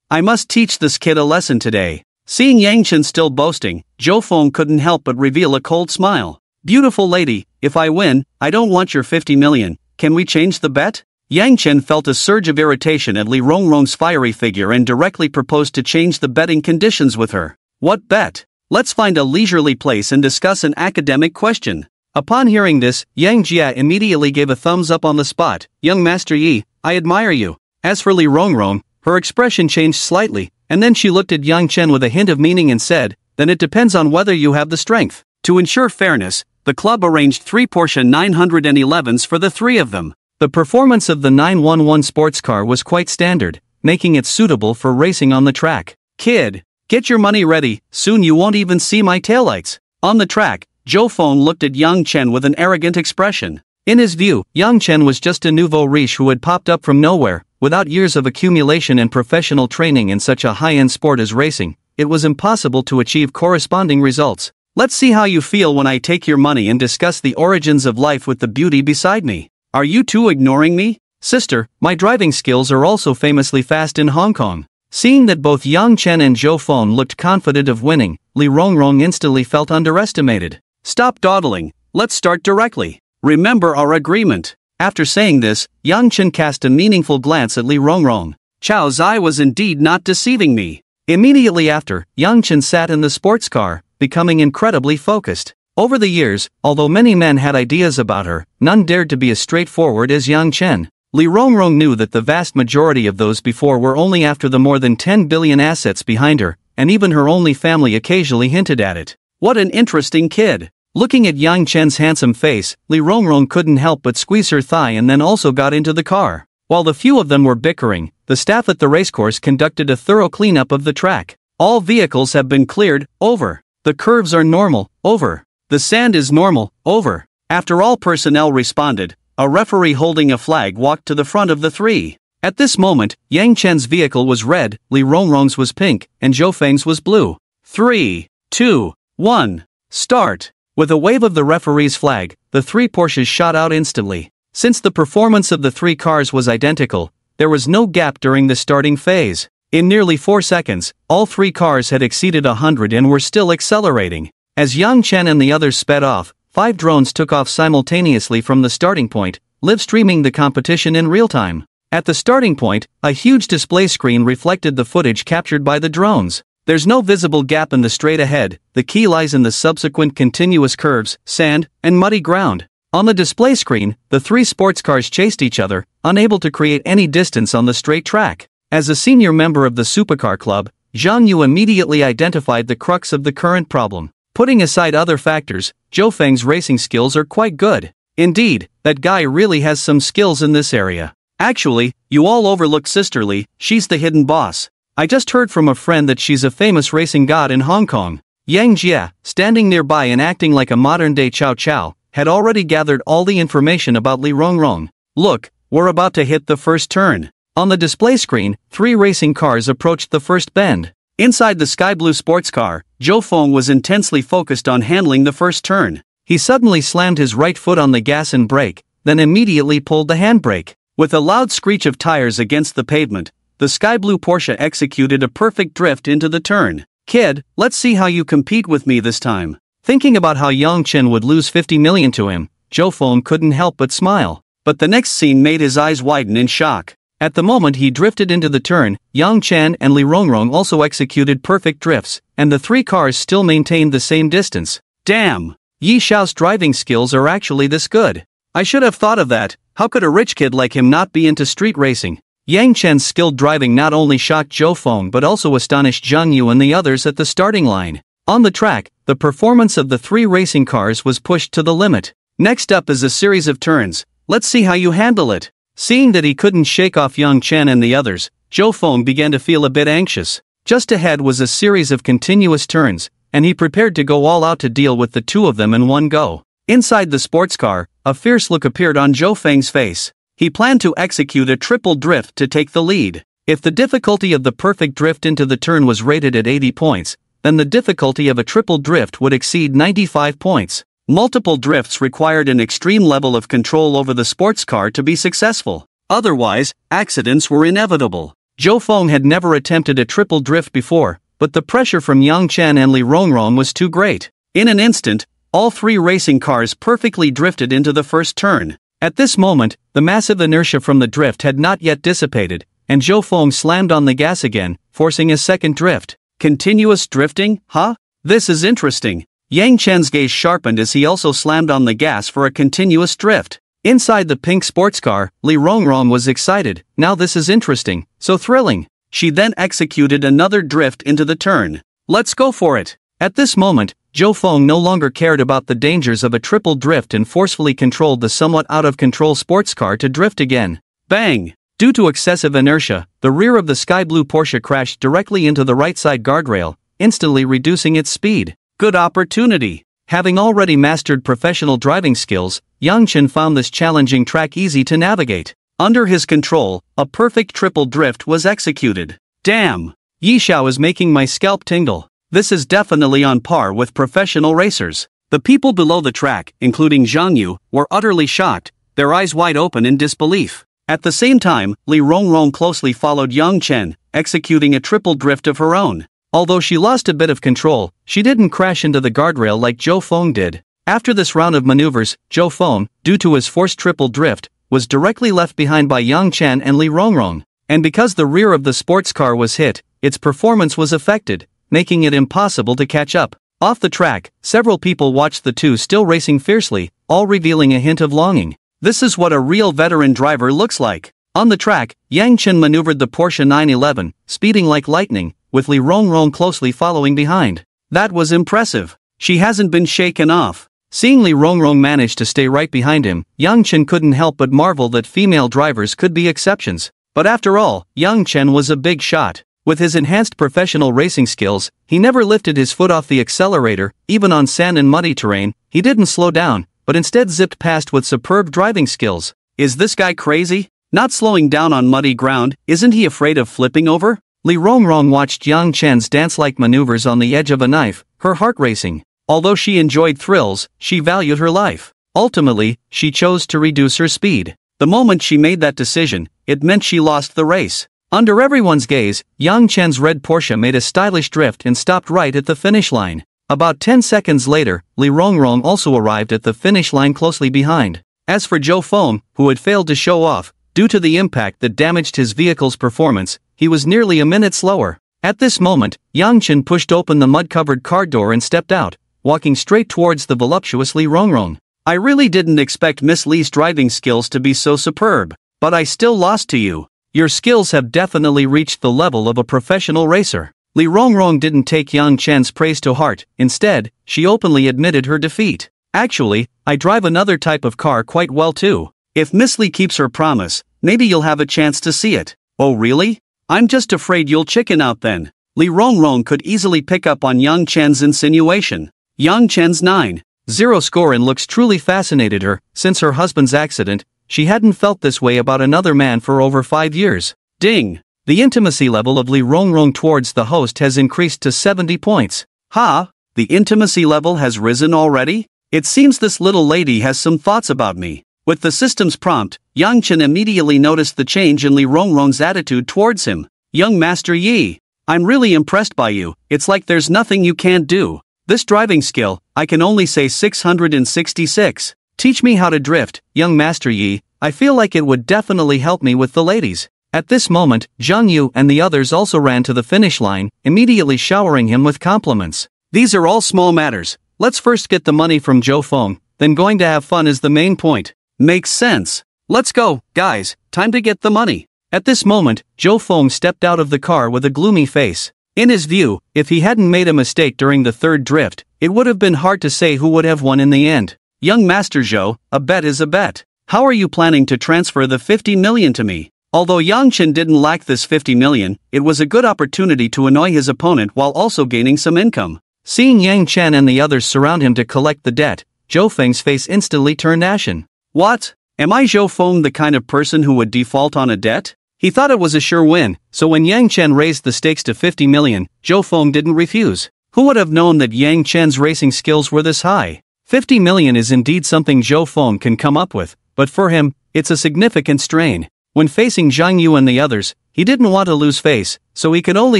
I must teach this kid a lesson today. Seeing Yang Chen still boasting, Zhou Feng couldn't help but reveal a cold smile. Beautiful lady, if I win, I don't want your 50 million, can we change the bet? Yang Chen felt a surge of irritation at Li Rongrong's fiery figure and directly proposed to change the betting conditions with her. What bet? Let's find a leisurely place and discuss an academic question. Upon hearing this, Yang Jia immediately gave a thumbs up on the spot. Young Master Yi, I admire you. As for Li Rongrong, her expression changed slightly, and then she looked at Yang Chen with a hint of meaning and said, then it depends on whether you have the strength. To ensure fairness, the club arranged 3 Porsche 911s for the 3 of them. The performance of the 911 sports car was quite standard, making it suitable for racing on the track. Kid, get your money ready, soon you won't even see my taillights. On the track, Zhou Feng looked at Yang Chen with an arrogant expression. In his view, Yang Chen was just a nouveau riche who had popped up from nowhere. Without years of accumulation and professional training in such a high-end sport as racing, it was impossible to achieve corresponding results. Let's see how you feel when I take your money and discuss the origins of life with the beauty beside me. Are you two ignoring me? Sister, my driving skills are also famously fast in Hong Kong. Seeing that both Yang Chen and Zhou Feng looked confident of winning, Li Rongrong instantly felt underestimated. Stop dawdling, let's start directly. Remember our agreement. After saying this, Yang Chen cast a meaningful glance at Li Rongrong. Chao Zai was indeed not deceiving me. Immediately after, Yang Chen sat in the sports car, becoming incredibly focused. Over the years, although many men had ideas about her, none dared to be as straightforward as Yang Chen. Li Rongrong knew that the vast majority of those before were only after the more than 10 billion assets behind her, and even her only family occasionally hinted at it. What an interesting kid. Looking at Yang Chen's handsome face, Li Rongrong couldn't help but squeeze her thigh and then also got into the car. While the few of them were bickering, the staff at the racecourse conducted a thorough cleanup of the track. All vehicles have been cleared, over. The curves are normal, over. The sand is normal, over. After all personnel responded, a referee holding a flag walked to the front of the three. At this moment, Yang Chen's vehicle was red, Li Rongrong's was pink, and Zhou Feng's was blue. 3, 2, 1, start. With a wave of the referee's flag, the three Porsches shot out instantly. Since the performance of the three cars was identical, there was no gap during the starting phase. In nearly 4 seconds, all three cars had exceeded 100 and were still accelerating. As Yang Chen and the others sped off, 5 drones took off simultaneously from the starting point, live-streaming the competition in real time. At the starting point, a huge display screen reflected the footage captured by the drones. There's no visible gap in the straight ahead, the key lies in the subsequent continuous curves, sand, and muddy ground. On the display screen, the three sports cars chased each other, unable to create any distance on the straight track. As a senior member of the Supercar Club, Zhang Yu immediately identified the crux of the current problem. Putting aside other factors, Zhou Feng's racing skills are quite good. Indeed, that guy really has some skills in this area. Actually, you all overlook Sisterly, she's the hidden boss. I just heard from a friend that she's a famous racing god in Hong Kong. Yang Jie, standing nearby and acting like a modern-day Cao Cao, had already gathered all the information about Li Rongrong. Look, we're about to hit the first turn. On the display screen, 3 racing cars approached the first bend. Inside the sky blue sports car, Zhou Feng was intensely focused on handling the first turn. He suddenly slammed his right foot on the gas and brake, then immediately pulled the handbrake. With a loud screech of tires against the pavement, the sky blue Porsche executed a perfect drift into the turn. Kid, let's see how you compete with me this time. Thinking about how Yang Chen would lose 50 million to him, Zhou Feng couldn't help but smile. But the next scene made his eyes widen in shock. At the moment he drifted into the turn, Yang Chen and Li Rongrong also executed perfect drifts, and the 3 cars still maintained the same distance. Damn! Yi Xiao's driving skills are actually this good. I should have thought of that. How could a rich kid like him not be into street racing? Yang Chen's skilled driving not only shocked Zhou Feng but also astonished Zhang Yu and the others at the starting line. On the track, the performance of the 3 racing cars was pushed to the limit. Next up is a series of turns. Let's see how you handle it. Seeing that he couldn't shake off Yang Chen and the others, Zhou Feng began to feel a bit anxious. Just ahead was a series of continuous turns, and he prepared to go all out to deal with the 2 of them in one go. Inside the sports car, a fierce look appeared on Zhou Feng's face. He planned to execute a triple drift to take the lead. If the difficulty of the perfect drift into the turn was rated at 80 points, then the difficulty of a triple drift would exceed 95 points. Multiple drifts required an extreme level of control over the sports car to be successful. Otherwise, accidents were inevitable. Zhou Feng had never attempted a triple drift before, but the pressure from Yang Chen and Li Rongrong was too great. In an instant, all 3 racing cars perfectly drifted into the first turn. At this moment, the massive inertia from the drift had not yet dissipated, and Zhou Feng slammed on the gas again, forcing a second drift. Continuous drifting, huh? This is interesting. Yang Chen's gaze sharpened as he also slammed on the gas for a continuous drift. Inside the pink sports car, Li Rongrong was excited. Now this is interesting, so thrilling. She then executed another drift into the turn. Let's go for it. At this moment, Zhou Feng no longer cared about the dangers of a triple drift and forcefully controlled the somewhat out-of-control sports car to drift again. Bang! Due to excessive inertia, the rear of the sky blue Porsche crashed directly into the right side guardrail, instantly reducing its speed. Good opportunity. Having already mastered professional driving skills, Yang Chen found this challenging track easy to navigate. Under his control, a perfect triple drift was executed. Damn! Yi Xiao is making my scalp tingle. This is definitely on par with professional racers. The people below the track, including Zhang Yu, were utterly shocked, their eyes wide open in disbelief. At the same time, Li Rongrong closely followed Yang Chen, executing a triple drift of her own. Although she lost a bit of control, she didn't crash into the guardrail like Zhou Feng did. After this round of maneuvers, Zhou Feng, due to his forced triple drift, was directly left behind by Yang Chen and Li Rongrong. And because the rear of the sports car was hit, its performance was affected, making it impossible to catch up. Off the track, several people watched the 2 still racing fiercely, all revealing a hint of longing. This is what a real veteran driver looks like. On the track, Yang Chen maneuvered the Porsche 911, speeding like lightning, with Li Rongrong closely following behind. That was impressive. She hasn't been shaken off. Seeing Li Rongrong manage to stay right behind him, Yang Chen couldn't help but marvel that female drivers could be exceptions. But after all, Yang Chen was a big shot. With his enhanced professional racing skills, he never lifted his foot off the accelerator, even on sand and muddy terrain. He didn't slow down, but instead zipped past with superb driving skills. Is this guy crazy? Not slowing down on muddy ground, isn't he afraid of flipping over? Li Rongrong watched Yang Chen's dance-like maneuvers on the edge of a knife, her heart racing. Although she enjoyed thrills, she valued her life. Ultimately, she chose to reduce her speed. The moment she made that decision, it meant she lost the race. Under everyone's gaze, Yang Chen's red Porsche made a stylish drift and stopped right at the finish line. About 10 seconds later, Li Rongrong also arrived at the finish line closely behind. As for Zhou Feng, who had failed to show off, due to the impact that damaged his vehicle's performance, he was nearly a minute slower. At this moment, Yang Chen pushed open the mud-covered car door and stepped out, walking straight towards the voluptuous Li Rongrong. I really didn't expect Miss Li's driving skills to be so superb, but I still lost to you. Your skills have definitely reached the level of a professional racer. Li Rongrong didn't take Yang Chen's praise to heart. Instead, she openly admitted her defeat. Actually, I drive another type of car quite well too. If Miss Li keeps her promise, maybe you'll have a chance to see it. Oh really? I'm just afraid you'll chicken out then. Li Rongrong could easily pick up on Yang Chen's insinuation. Yang Chen's 9.0 score and looks truly fascinated her. Since her husband's accident, she hadn't felt this way about another man for over 5 years. Ding! The intimacy level of Li Rongrong towards the host has increased to 70 points. Ha! The intimacy level has risen already? It seems this little lady has some thoughts about me. With the system's prompt, Yang Chen immediately noticed the change in Li Rongrong's attitude towards him. Young Master Yi, I'm really impressed by you. It's like there's nothing you can't do. This driving skill, I can only say 666. Teach me how to drift, young Master Yi. I feel like it would definitely help me with the ladies. At this moment, Zhang Yu and the others also ran to the finish line, immediately showering him with compliments. These are all small matters. Let's first get the money from Zhou Feng, then going to have fun is the main point. Makes sense. Let's go, guys, time to get the money. At this moment, Zhou Feng stepped out of the car with a gloomy face. In his view, if he hadn't made a mistake during the third drift, it would have been hard to say who would have won in the end. Young Master Zhou, a bet is a bet. How are you planning to transfer the 50 million to me? Although Yang Chen didn't lack this 50 million, it was a good opportunity to annoy his opponent while also gaining some income. Seeing Yang Chen and the others surround him to collect the debt, Zhou Feng's face instantly turned ashen. What? Am I Zhou Feng the kind of person who would default on a debt? He thought it was a sure win, so when Yang Chen raised the stakes to 50 million, Zhou Feng didn't refuse. Who would have known that Yang Chen's racing skills were this high? 50 million is indeed something Zhou Feng can come up with, but for him, it's a significant strain. When facing Zhang Yu and the others, he didn't want to lose face, so he could only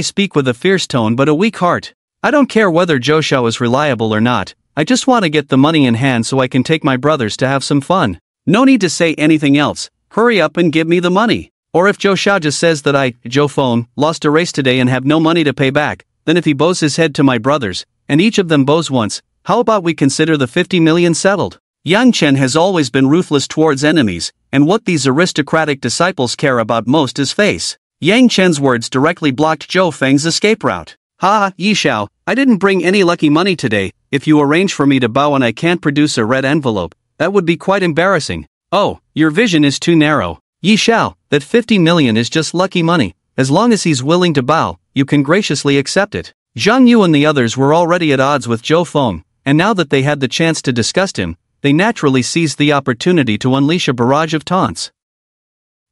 speak with a fierce tone but a weak heart. I don't care whether Zhou Xiao is reliable or not, I just want to get the money in hand so I can take my brothers to have some fun. No need to say anything else, hurry up and give me the money. Or if Zhou Xiao just says that I, Zhou Feng, lost a race today and have no money to pay back, then if he bows his head to my brothers, and each of them bows once, how about we consider the 50 million settled? Yang Chen has always been ruthless towards enemies, and what these aristocratic disciples care about most is face. Yang Chen's words directly blocked Zhou Feng's escape route. Ha, Yi Xiao, I didn't bring any lucky money today. If you arrange for me to bow and I can't produce a red envelope, that would be quite embarrassing. Oh, your vision is too narrow. Yi Xiao, that 50 million is just lucky money. As long as he's willing to bow, you can graciously accept it. Zhang Yu and the others were already at odds with Zhou Feng, and now that they had the chance to disgust him, they naturally seized the opportunity to unleash a barrage of taunts.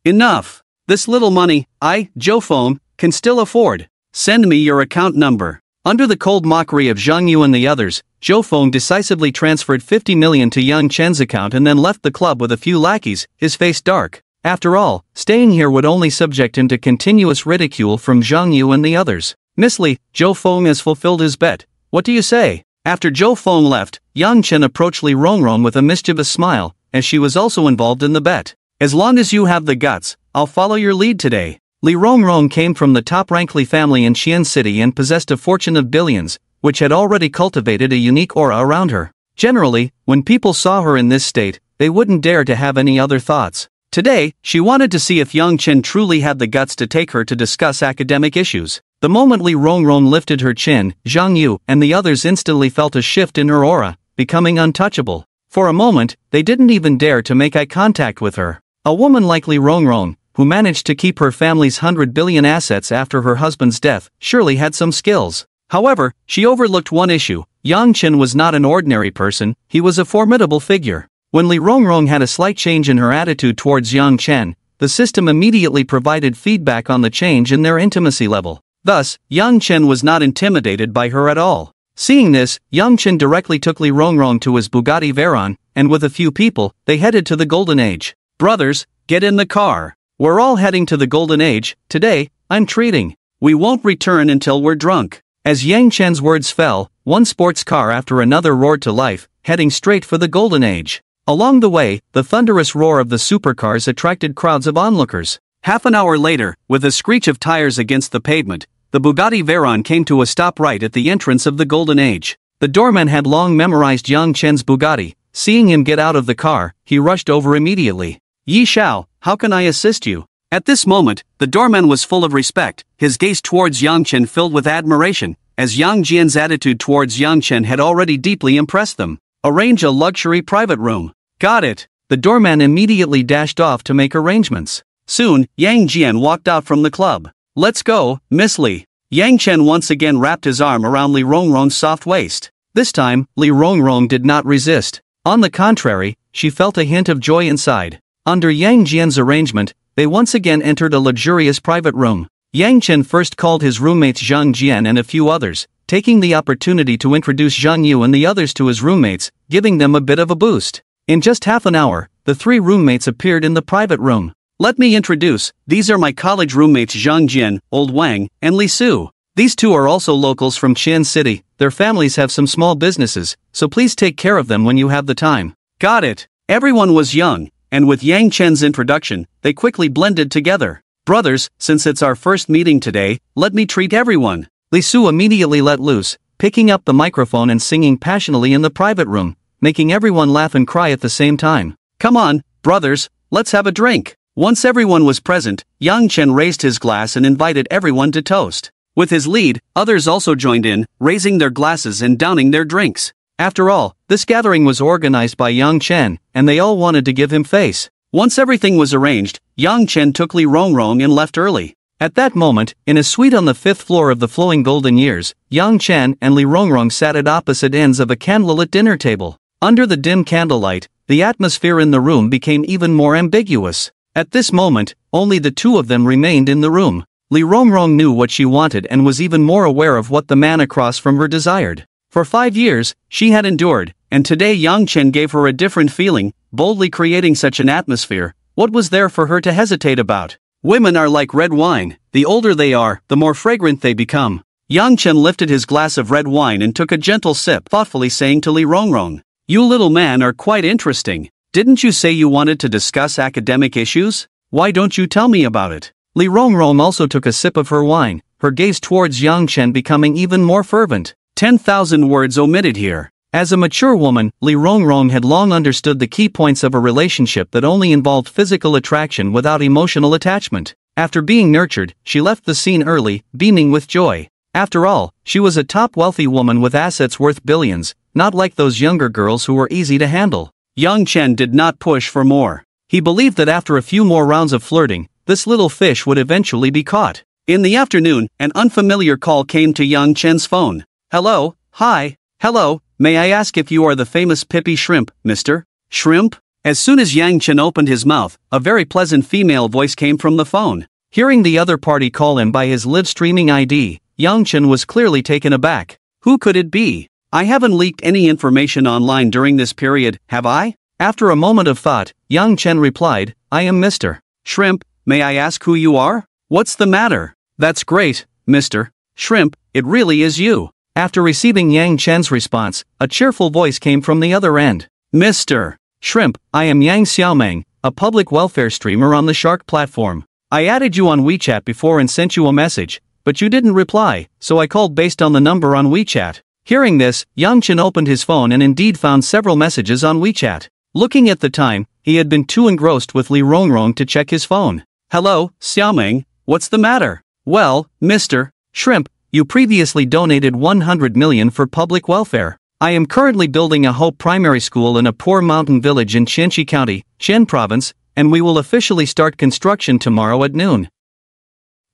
Enough! This little money, I, Zhou Feng, can still afford. Send me your account number. Under the cold mockery of Zhang Yu and the others, Zhou Feng decisively transferred 50 million to Yang Chen's account and then left the club with a few lackeys, his face dark. After all, staying here would only subject him to continuous ridicule from Zhang Yu and the others. Miss Li, Zhou Feng has fulfilled his bet. What do you say? After Zhou Feng left, Yang Chen approached Li Rongrong with a mischievous smile, as she was also involved in the bet. As long as you have the guts, I'll follow your lead today. Li Rongrong came from the top-ranked Li family in Xian City and possessed a fortune of billions, which had already cultivated a unique aura around her. Generally, when people saw her in this state, they wouldn't dare to have any other thoughts. Today, she wanted to see if Yang Chen truly had the guts to take her to discuss academic issues. The moment Li Rongrong lifted her chin, Zhang Yu and the others instantly felt a shift in her aura, becoming untouchable. For a moment, they didn't even dare to make eye contact with her. A woman like Li Rongrong, who managed to keep her family's 100 billion assets after her husband's death, surely had some skills. However, she overlooked one issue. Yang Chen was not an ordinary person, he was a formidable figure. When Li Rongrong had a slight change in her attitude towards Yang Chen, the system immediately provided feedback on the change in their intimacy level. Thus, Yang Chen was not intimidated by her at all. Seeing this, Yang Chen directly took Li Rongrong to his Bugatti Veyron, and with a few people, they headed to the Golden Age. Brothers, get in the car. We're all heading to the Golden Age. Today, I'm treating. We won't return until we're drunk. As Yang Chen's words fell, one sports car after another roared to life, heading straight for the Golden Age. Along the way, the thunderous roar of the supercars attracted crowds of onlookers. Half an hour later, with a screech of tires against the pavement, the Bugatti Veyron came to a stop right at the entrance of the Golden Age. The doorman had long memorized Yang Chen's Bugatti. Seeing him get out of the car, he rushed over immediately. Yi Xiao, how can I assist you? At this moment, the doorman was full of respect, his gaze towards Yang Chen filled with admiration, as Yang Jian's attitude towards Yang Chen had already deeply impressed them. Arrange a luxury private room. Got it. The doorman immediately dashed off to make arrangements. Soon, Yang Jian walked out from the club. Let's go, Miss Li. Yang Chen once again wrapped his arm around Li Rongrong's soft waist. This time, Li Rongrong did not resist. On the contrary, she felt a hint of joy inside. Under Yang Jian's arrangement, they once again entered a luxurious private room. Yang Chen first called his roommates Zhang Jian and a few others, taking the opportunity to introduce Zhang Yu and the others to his roommates, giving them a bit of a boost. In just half an hour, the three roommates appeared in the private room. Let me introduce, these are my college roommates Zhang Jian, Old Wang, and Li Su. These two are also locals from Qian City. Their families have some small businesses, so please take care of them when you have the time. Got it. Everyone was young, and with Yang Chen's introduction, they quickly blended together. Brothers, since it's our first meeting today, let me treat everyone. Li Su immediately let loose, picking up the microphone and singing passionately in the private room, making everyone laugh and cry at the same time. Come on, brothers, let's have a drink. Once everyone was present, Yang Chen raised his glass and invited everyone to toast. With his lead, others also joined in, raising their glasses and downing their drinks. After all, this gathering was organized by Yang Chen, and they all wanted to give him face. Once everything was arranged, Yang Chen took Li Rongrong and left early. At that moment, in a suite on the 5th floor of the Flowing Golden Years, Yang Chen and Li Rongrong sat at opposite ends of a candlelit dinner table. Under the dim candlelight, the atmosphere in the room became even more ambiguous. At this moment, only the two of them remained in the room. Li Rongrong knew what she wanted and was even more aware of what the man across from her desired. For 5 years, she had endured, and today Yang Chen gave her a different feeling, boldly creating such an atmosphere. What was there for her to hesitate about? Women are like red wine. The older they are, the more fragrant they become. Yang Chen lifted his glass of red wine and took a gentle sip, thoughtfully saying to Li Rongrong, "You little man are quite interesting. Didn't you say you wanted to discuss academic issues? Why don't you tell me about it?" Li Rongrong also took a sip of her wine, her gaze towards Yang Chen becoming even more fervent. 10,000 words omitted here. As a mature woman, Li Rongrong had long understood the key points of a relationship that only involved physical attraction without emotional attachment. After being nurtured, she left the scene early, beaming with joy. After all, she was a top wealthy woman with assets worth billions, not like those younger girls who were easy to handle. Yang Chen did not push for more. He believed that after a few more rounds of flirting, this little fish would eventually be caught. In the afternoon, an unfamiliar call came to Yang Chen's phone. Hello, hi, hello, may I ask if you are the famous Pippi Shrimp, Mr. Shrimp? As soon as Yang Chen opened his mouth, a very pleasant female voice came from the phone. Hearing the other party call him by his live streaming ID, Yang Chen was clearly taken aback. Who could it be? I haven't leaked any information online during this period, have I? After a moment of thought, Yang Chen replied, I am Mr. Shrimp, may I ask who you are? What's the matter? That's great, Mr. Shrimp, it really is you. After receiving Yang Chen's response, a cheerful voice came from the other end. Mr. Shrimp, I am Yang Xiaomeng, a public welfare streamer on the Shark platform. I added you on WeChat before and sent you a message, but you didn't reply, so I called based on the number on WeChat. Hearing this, Yang Chen opened his phone and indeed found several messages on WeChat. Looking at the time, he had been too engrossed with Li Rongrong to check his phone. Hello, Xiaomeng, what's the matter? Well, Mr. Shrimp, you previously donated 100 million for public welfare. I am currently building a Hope Primary School in a poor mountain village in Tianqi County, Qian Province, and we will officially start construction tomorrow at noon.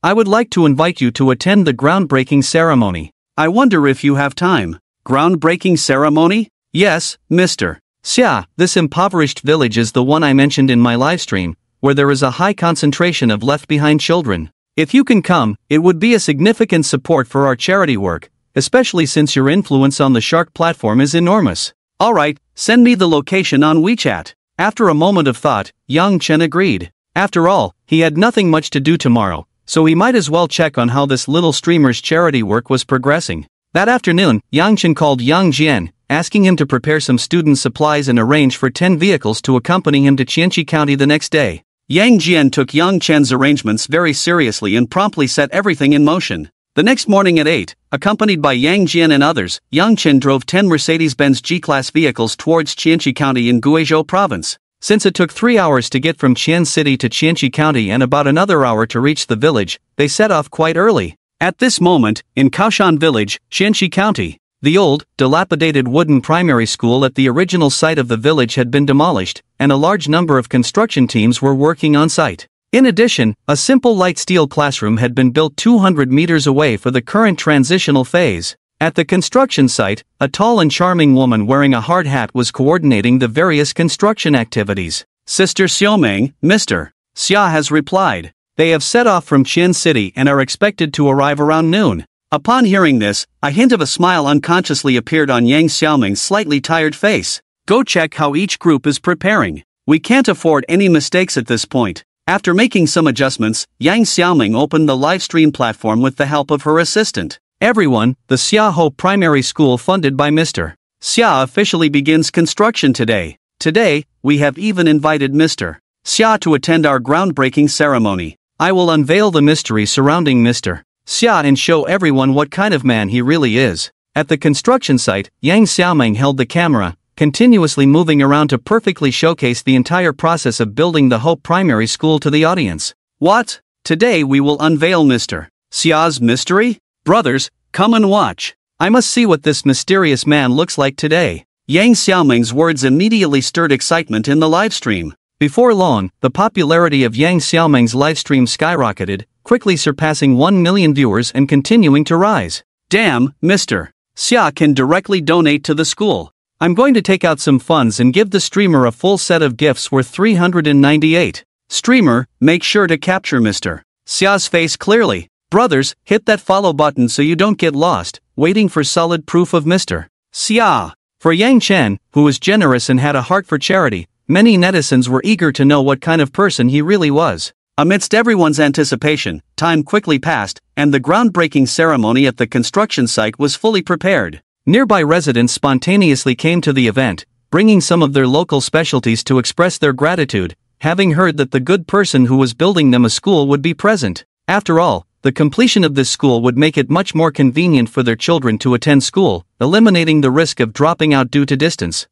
I would like to invite you to attend the groundbreaking ceremony. I wonder if you have time. Groundbreaking ceremony? Yes, Mr. Xia, this impoverished village is the one I mentioned in my livestream, where there is a high concentration of left-behind children. If you can come, it would be a significant support for our charity work, especially since your influence on the Shark platform is enormous. Alright, send me the location on WeChat. After a moment of thought, Yang Chen agreed. After all, he had nothing much to do tomorrow, so he might as well check on how this little streamer's charity work was progressing. That afternoon, Yang Chen called Yang Jian, asking him to prepare some student supplies and arrange for 10 vehicles to accompany him to Tianqi County the next day. Yang Jian took Yang Chen's arrangements very seriously and promptly set everything in motion. The next morning at 8, accompanied by Yang Jian and others, Yang Chen drove 10 Mercedes-Benz G-Class vehicles towards Tianqi County in Guizhou Province. Since it took 3 hours to get from Qian City to Tianqi County and about another hour to reach the village, they set off quite early. At this moment, in Kaoshan Village, Tianqi County, the old, dilapidated wooden primary school at the original site of the village had been demolished, and a large number of construction teams were working on site. In addition, a simple light steel classroom had been built 200 meters away for the current transitional phase. At the construction site, a tall and charming woman wearing a hard hat was coordinating the various construction activities. Sister Xiaoming, Mr. Xia has replied. They have set off from Qian City and are expected to arrive around noon. Upon hearing this, a hint of a smile unconsciously appeared on Yang Xiaoming's slightly tired face. Go check how each group is preparing. We can't afford any mistakes at this point. After making some adjustments, Yang Xiaoming opened the livestream platform with the help of her assistant. Everyone, the Xia Hope Primary School funded by Mr. Xia officially begins construction today. Today, we have even invited Mr. Xia to attend our groundbreaking ceremony. I will unveil the mystery surrounding Mr. Xia and show everyone what kind of man he really is. At the construction site, Yang Xiaoming held the camera, continuously moving around to perfectly showcase the entire process of building the Hope Primary School to the audience. What? Today we will unveil Mr. Xia's mystery? Brothers, come and watch. I must see what this mysterious man looks like today. Yang Xiaoming's words immediately stirred excitement in the livestream. Before long, the popularity of Yang Xiaoming's livestream skyrocketed, quickly surpassing 1 million viewers and continuing to rise. Damn, Mr. Xia can directly donate to the school. I'm going to take out some funds and give the streamer a full set of gifts worth 398. Streamer, make sure to capture Mr. Xia's face clearly. Brothers, hit that follow button so you don't get lost, waiting for solid proof of Mr. Xia. For Yang Chen, who was generous and had a heart for charity, many netizens were eager to know what kind of person he really was. Amidst everyone's anticipation, time quickly passed, and the groundbreaking ceremony at the construction site was fully prepared. Nearby residents spontaneously came to the event, bringing some of their local specialties to express their gratitude, having heard that the good person who was building them a school would be present. After all, the completion of this school would make it much more convenient for their children to attend school, eliminating the risk of dropping out due to distance.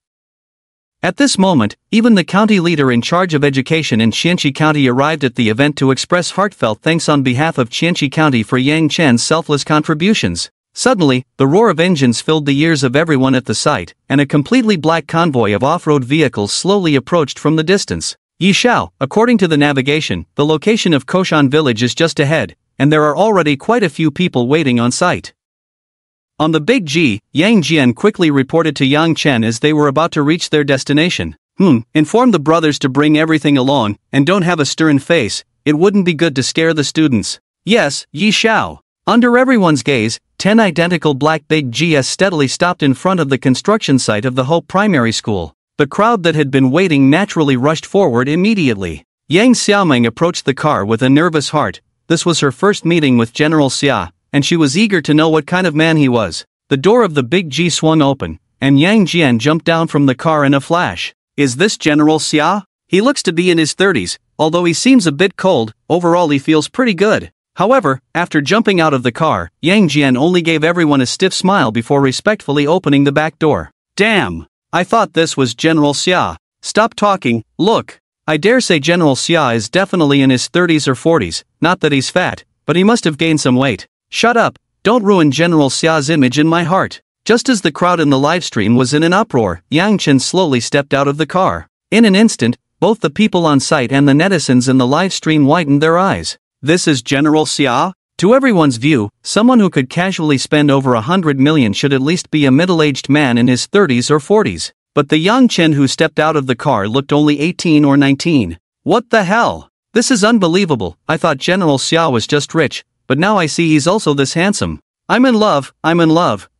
At this moment, even the county leader in charge of education in Tianqi County arrived at the event to express heartfelt thanks on behalf of Tianqi County for Yang Chen's selfless contributions. Suddenly, the roar of engines filled the ears of everyone at the site, and a completely black convoy of off-road vehicles slowly approached from the distance. Yishao, according to the navigation, the location of Kaoshan Village is just ahead, and there are already quite a few people waiting on site. On the Big G, Yang Jian quickly reported to Yang Chen as they were about to reach their destination. Inform the brothers to bring everything along, and don't have a stern face, it wouldn't be good to scare the students. Yes, Yishao. Under everyone's gaze, 10 identical black Big GS steadily stopped in front of the construction site of the Hope Primary School. The crowd that had been waiting naturally rushed forward immediately. Yang Xiaoming approached the car with a nervous heart. This was her first meeting with General Xia, and she was eager to know what kind of man he was. The door of the Big G swung open, and Yang Jian jumped down from the car in a flash. Is this General Xia? He looks to be in his 30s, although he seems a bit cold, overall he feels pretty good. However, after jumping out of the car, Yang Jian only gave everyone a stiff smile before respectfully opening the back door. Damn! I thought this was General Xia. Stop talking, look. I dare say General Xia is definitely in his 30s or 40s, not that he's fat, but he must have gained some weight. Shut up, don't ruin General Xia's image in my heart. Just as the crowd in the livestream was in an uproar, Yang Chen slowly stepped out of the car. In an instant, both the people on site and the netizens in the livestream widened their eyes. This is General Xia? To everyone's view, someone who could casually spend over 100 million should at least be a middle-aged man in his 30s or 40s. But the Yang Chen who stepped out of the car looked only 18 or 19. What the hell? This is unbelievable. I thought General Xia was just rich, but now I see he's also this handsome. I'm in love.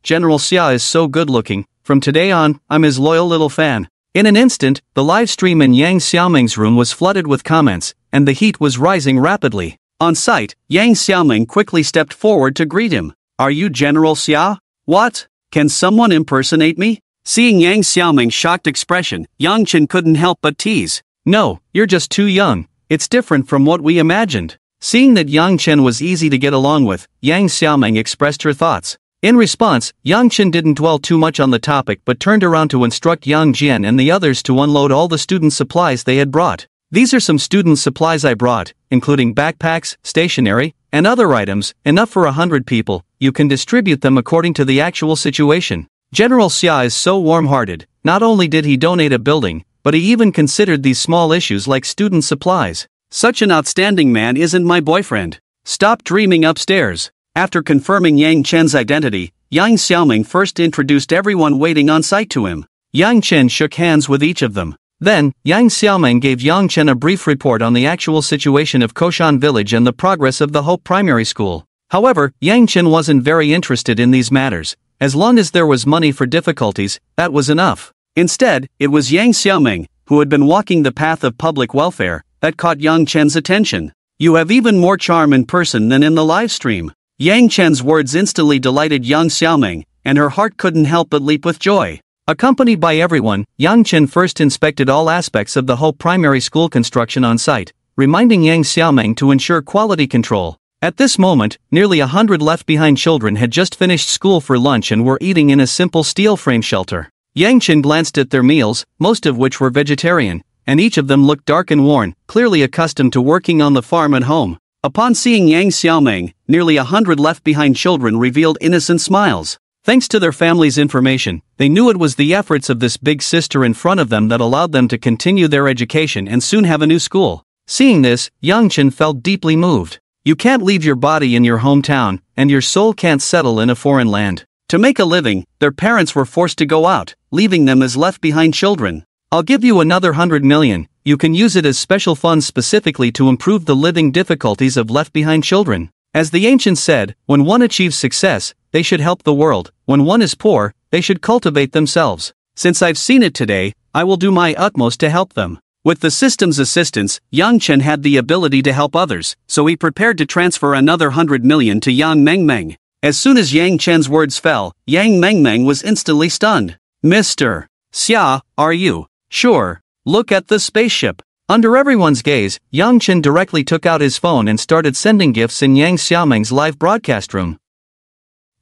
General Xia is so good-looking. From today on, I'm his loyal little fan. In an instant, the live stream in Yang Xiaoming's room was flooded with comments, and the heat was rising rapidly. On site, Yang Xiaoming quickly stepped forward to greet him. Are you General Xia? What? Can someone impersonate me? Seeing Yang Xiaoming's shocked expression, Yang Chen couldn't help but tease. No, you're just too young. It's different from what we imagined. Seeing that Yang Chen was easy to get along with, Yang Xiaoming expressed her thoughts. In response, Yang Chen didn't dwell too much on the topic but turned around to instruct Yang Jian and the others to unload all the student supplies they had brought. These are some student supplies I brought, including backpacks, stationery, and other items, enough for 100 people. You can distribute them according to the actual situation. General Xia is so warm-hearted. Not only did he donate a building, but he even considered these small issues like student supplies. Such an outstanding man isn't my boyfriend. Stop dreaming upstairs. After confirming Yang Chen's identity, Yang Xiaoming first introduced everyone waiting on site to him. Yang Chen shook hands with each of them. Then, Yang Xiaoming gave Yang Chen a brief report on the actual situation of Koshan village and the progress of the Hope Primary School. However, Yang Chen wasn't very interested in these matters. As long as there was money for difficulties, that was enough. Instead, it was Yang Xiaoming, who had been walking the path of public welfare, that caught Yang Chen's attention. You have even more charm in person than in the live stream. Yang Chen's words instantly delighted Yang Xiaoming, and her heart couldn't help but leap with joy. Accompanied by everyone, Yang Chen first inspected all aspects of the Hope Primary School construction on site, reminding Yang Xiaoming to ensure quality control. At this moment, nearly 100 left-behind children had just finished school for lunch and were eating in a simple steel frame shelter. Yang Chen glanced at their meals, most of which were vegetarian, and each of them looked dark and worn, clearly accustomed to working on the farm at home. Upon seeing Yang Xiaoming, nearly 100 left-behind children revealed innocent smiles. Thanks to their family's information, they knew it was the efforts of this big sister in front of them that allowed them to continue their education and soon have a new school. Seeing this, Yang Chen felt deeply moved. You can't leave your body in your hometown, and your soul can't settle in a foreign land. To make a living, their parents were forced to go out, leaving them as left-behind children. I'll give you another 100 million. You can use it as special funds specifically to improve the living difficulties of left-behind children. As the ancients said, when one achieves success, they should help the world. When one is poor, they should cultivate themselves. Since I've seen it today, I will do my utmost to help them. With the system's assistance, Yang Chen had the ability to help others, so he prepared to transfer another 100 million to Yang Mengmeng. As soon as Yang Chen's words fell, Yang Mengmeng was instantly stunned. Mr. Xia, are you sure? Look at the spaceship. Under everyone's gaze, Yang Chen directly took out his phone and started sending gifts in Yang Xiaoming's live broadcast room.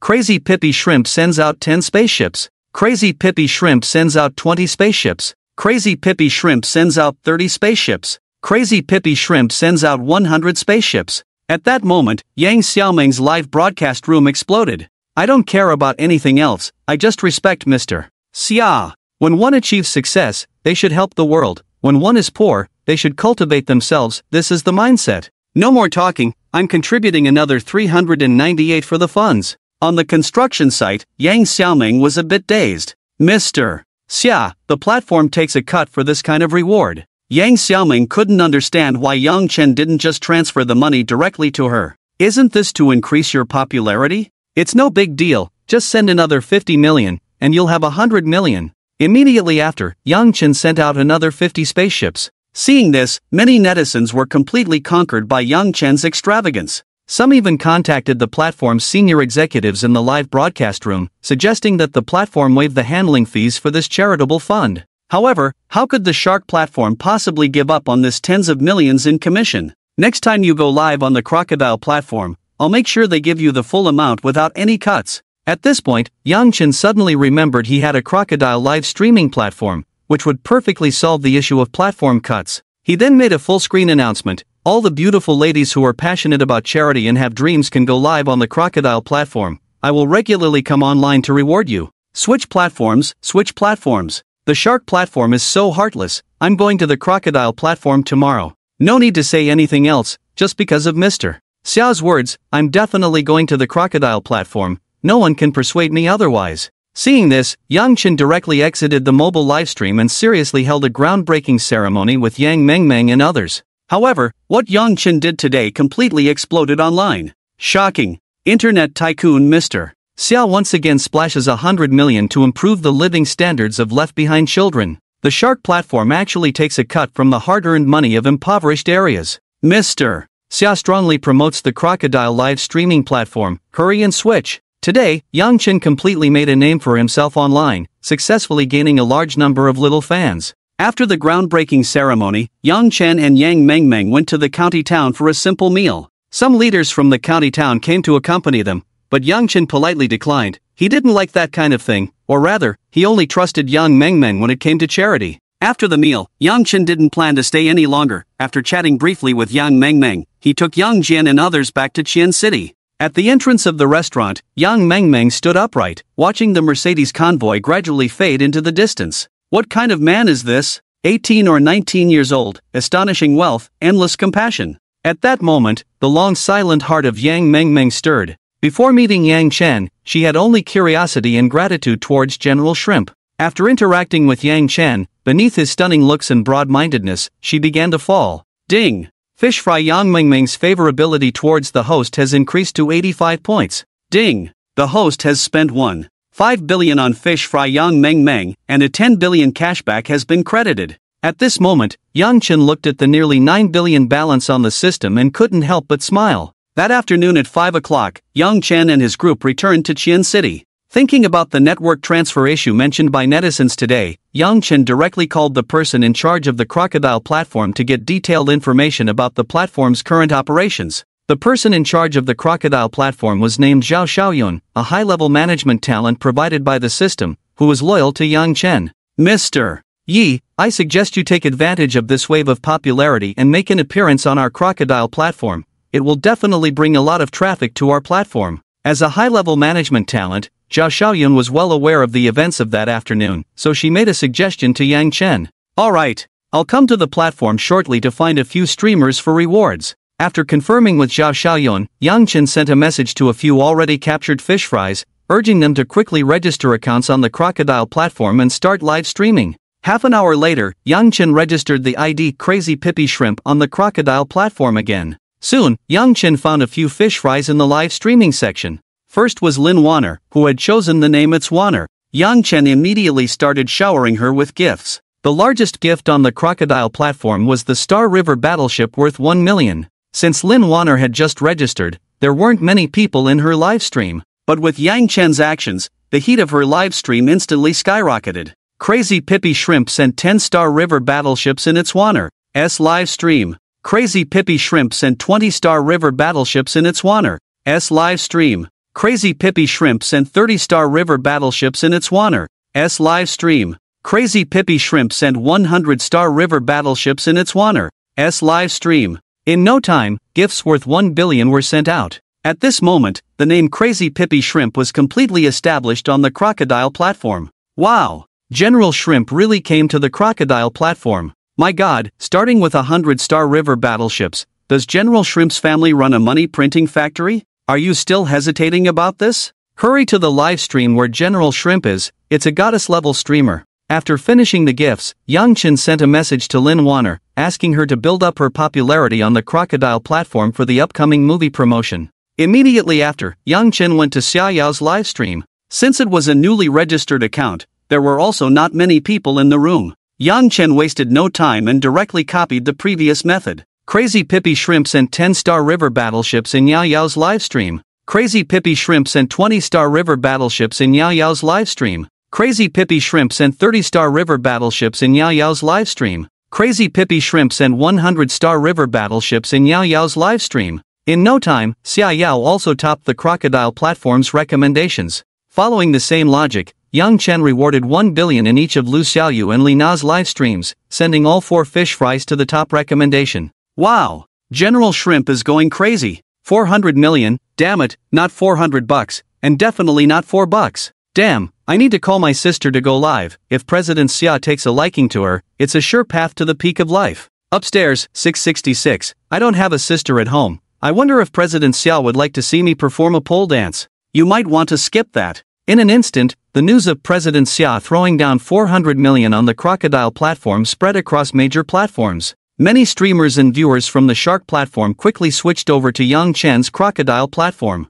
Crazy Pippi Shrimp sends out 10 spaceships. Crazy Pippi Shrimp sends out 20 spaceships. Crazy Pippi Shrimp sends out 30 spaceships. Crazy Pippi Shrimp sends out 100 spaceships. At that moment, Yang Xiaoming's live broadcast room exploded. I don't care about anything else, I just respect Mr. Xia. When one achieves success, they should help the world. When one is poor, they should cultivate themselves. This is the mindset. No more talking, I'm contributing another 398 for the funds. On the construction site, Yang Xiaoming was a bit dazed. Mr. Xia, the platform takes a cut for this kind of reward. Yang Xiaoming couldn't understand why Yang Chen didn't just transfer the money directly to her. Isn't this to increase your popularity? It's no big deal, just send another 50 million, and you'll have 100 million. Immediately after, Yang Chen sent out another 50 spaceships. Seeing this, many netizens were completely conquered by Yang Chen's extravagance. Some even contacted the platform's senior executives in the live broadcast room, suggesting that the platform waive the handling fees for this charitable fund. However, how could the Shark platform possibly give up on this tens of millions in commission? Next time you go live on the Crocodile platform, I'll make sure they give you the full amount without any cuts. At this point, Yang Chen suddenly remembered he had a Crocodile live streaming platform, which would perfectly solve the issue of platform cuts. He then made a full-screen announcement. All the beautiful ladies who are passionate about charity and have dreams can go live on the Crocodile platform. I will regularly come online to reward you. Switch platforms, switch platforms. The shark platform is so heartless, I'm going to the crocodile platform tomorrow. No need to say anything else, just because of Mr. Xiao's words, I'm definitely going to the crocodile platform, no one can persuade me otherwise. Seeing this, Yang Chen directly exited the mobile livestream and seriously held a groundbreaking ceremony with Yang Mengmeng and others. However, what Yang Chen did today completely exploded online. Shocking. Internet tycoon Mr. Xiao once again splashes 100 million to improve the living standards of left-behind children. The shark platform actually takes a cut from the hard-earned money of impoverished areas. Mr. Xiao strongly promotes the crocodile live streaming platform, hurry and switch. Today, Yang Chen completely made a name for himself online, successfully gaining a large number of little fans. After the groundbreaking ceremony, Yang Chen and Yang Mengmeng went to the county town for a simple meal. Some leaders from the county town came to accompany them, but Yang Chen politely declined. He didn't like that kind of thing, or rather, he only trusted Yang Mengmeng when it came to charity. After the meal, Yang Chen didn't plan to stay any longer. After chatting briefly with Yang Mengmeng, he took Yang Jian and others back to Qian City. At the entrance of the restaurant, Yang Mengmeng stood upright, watching the Mercedes convoy gradually fade into the distance. What kind of man is this? 18 or 19 years old, astonishing wealth, endless compassion. At that moment, the long silent heart of Yang Mengmeng stirred. Before meeting Yang Chen, she had only curiosity and gratitude towards General Shrimp. After interacting with Yang Chen, beneath his stunning looks and broad-mindedness, she began to fall. Ding! Fish fry Yang Mengmeng's favorability towards the host has increased to 85 points. Ding! The host has spent 1.5 billion on fish fry Yang Mengmeng, and a 10 billion cashback has been credited. At this moment, Yang Chen looked at the nearly 9 billion balance on the system and couldn't help but smile. That afternoon at 5 o'clock, Yang Chen and his group returned to Qian City. Thinking about the network transfer issue mentioned by netizens today, Yang Chen directly called the person in charge of the crocodile platform to get detailed information about the platform's current operations. The person in charge of the crocodile platform was named Zhao Xiaoyun, a high-level management talent provided by the system, who was loyal to Yang Chen. Mr. Yi, I suggest you take advantage of this wave of popularity and make an appearance on our crocodile platform. It will definitely bring a lot of traffic to our platform. As a high-level management talent, Zhao Xiaoyun was well aware of the events of that afternoon, so she made a suggestion to Yang Chen. Alright, I'll come to the platform shortly to find a few streamers for rewards. After confirming with Zhao Xiaoyun, Yang Chen sent a message to a few already captured fish fries, urging them to quickly register accounts on the crocodile platform and start live streaming. Half an hour later, Yang Chen registered the ID Crazy Pippy Shrimp on the crocodile platform again. Soon, Yang Chen found a few fish fries in the live streaming section. First was Lin Wanner, who had chosen the name It's Wanner. Yang Chen immediately started showering her with gifts. The largest gift on the crocodile platform was the Star River battleship worth 1 million. Since Lin Wanner had just registered, there weren't many people in her livestream. But with Yang Chen's actions, the heat of her livestream instantly skyrocketed. Crazy Pippy Shrimp sent 10 Star River battleships in its Wanner's livestream. Crazy Pippy Shrimp sent 20 Star River battleships in its Wanner's livestream. Crazy Pippy Shrimp sent 30 Star River battleships in its Wanner's livestream. Crazy Pippy Shrimp sent 100 Star River battleships in its Wanner's livestream. In no time, gifts worth 1 billion were sent out. At this moment, the name Crazy Pippy Shrimp was completely established on the crocodile platform. Wow! General Shrimp really came to the crocodile platform. My god, starting with 100 Star River battleships, does General Shrimp's family run a money printing factory? Are you still hesitating about this? Hurry to the live stream where General Shrimp is, it's a goddess-level streamer. After finishing the gifts, Yang Chen sent a message to Lin Wanner, asking her to build up her popularity on the crocodile platform for the upcoming movie promotion. Immediately after, Yang Chen went to Xia Yao's livestream. Since it was a newly registered account, there were also not many people in the room. Yang Chen wasted no time and directly copied the previous method. Crazy Pippy Shrimp sent 10 Star River battleships in Yao Yao's livestream. Crazy Pippy Shrimp sent 20 Star River battleships in Yao Yao's livestream. Crazy Pippy Shrimp sent 30 Star River battleships in Yao Yao's livestream. Crazy Pippy Shrimp sent 100 Star River battleships in Yao Yao's livestream. In no time, Xia Yao also topped the crocodile platform's recommendations. Following the same logic, Yang Chen rewarded 1 billion in each of Lu Xiaoyu and Li Na's live streams, sending all 4 fish fries to the top recommendation. Wow! General Shrimp is going crazy. 400 million, damn it, not 400 bucks, and definitely not $4. Damn, I need to call my sister to go live. If President Xia takes a liking to her, it's a sure path to the peak of life. Upstairs, 666. I don't have a sister at home. I wonder if President Xia would like to see me perform a pole dance. You might want to skip that. In an instant, the news of President Xia throwing down 400 million on the Crocodile platform spread across major platforms. Many streamers and viewers from the Shark platform quickly switched over to Yang Chen's Crocodile platform.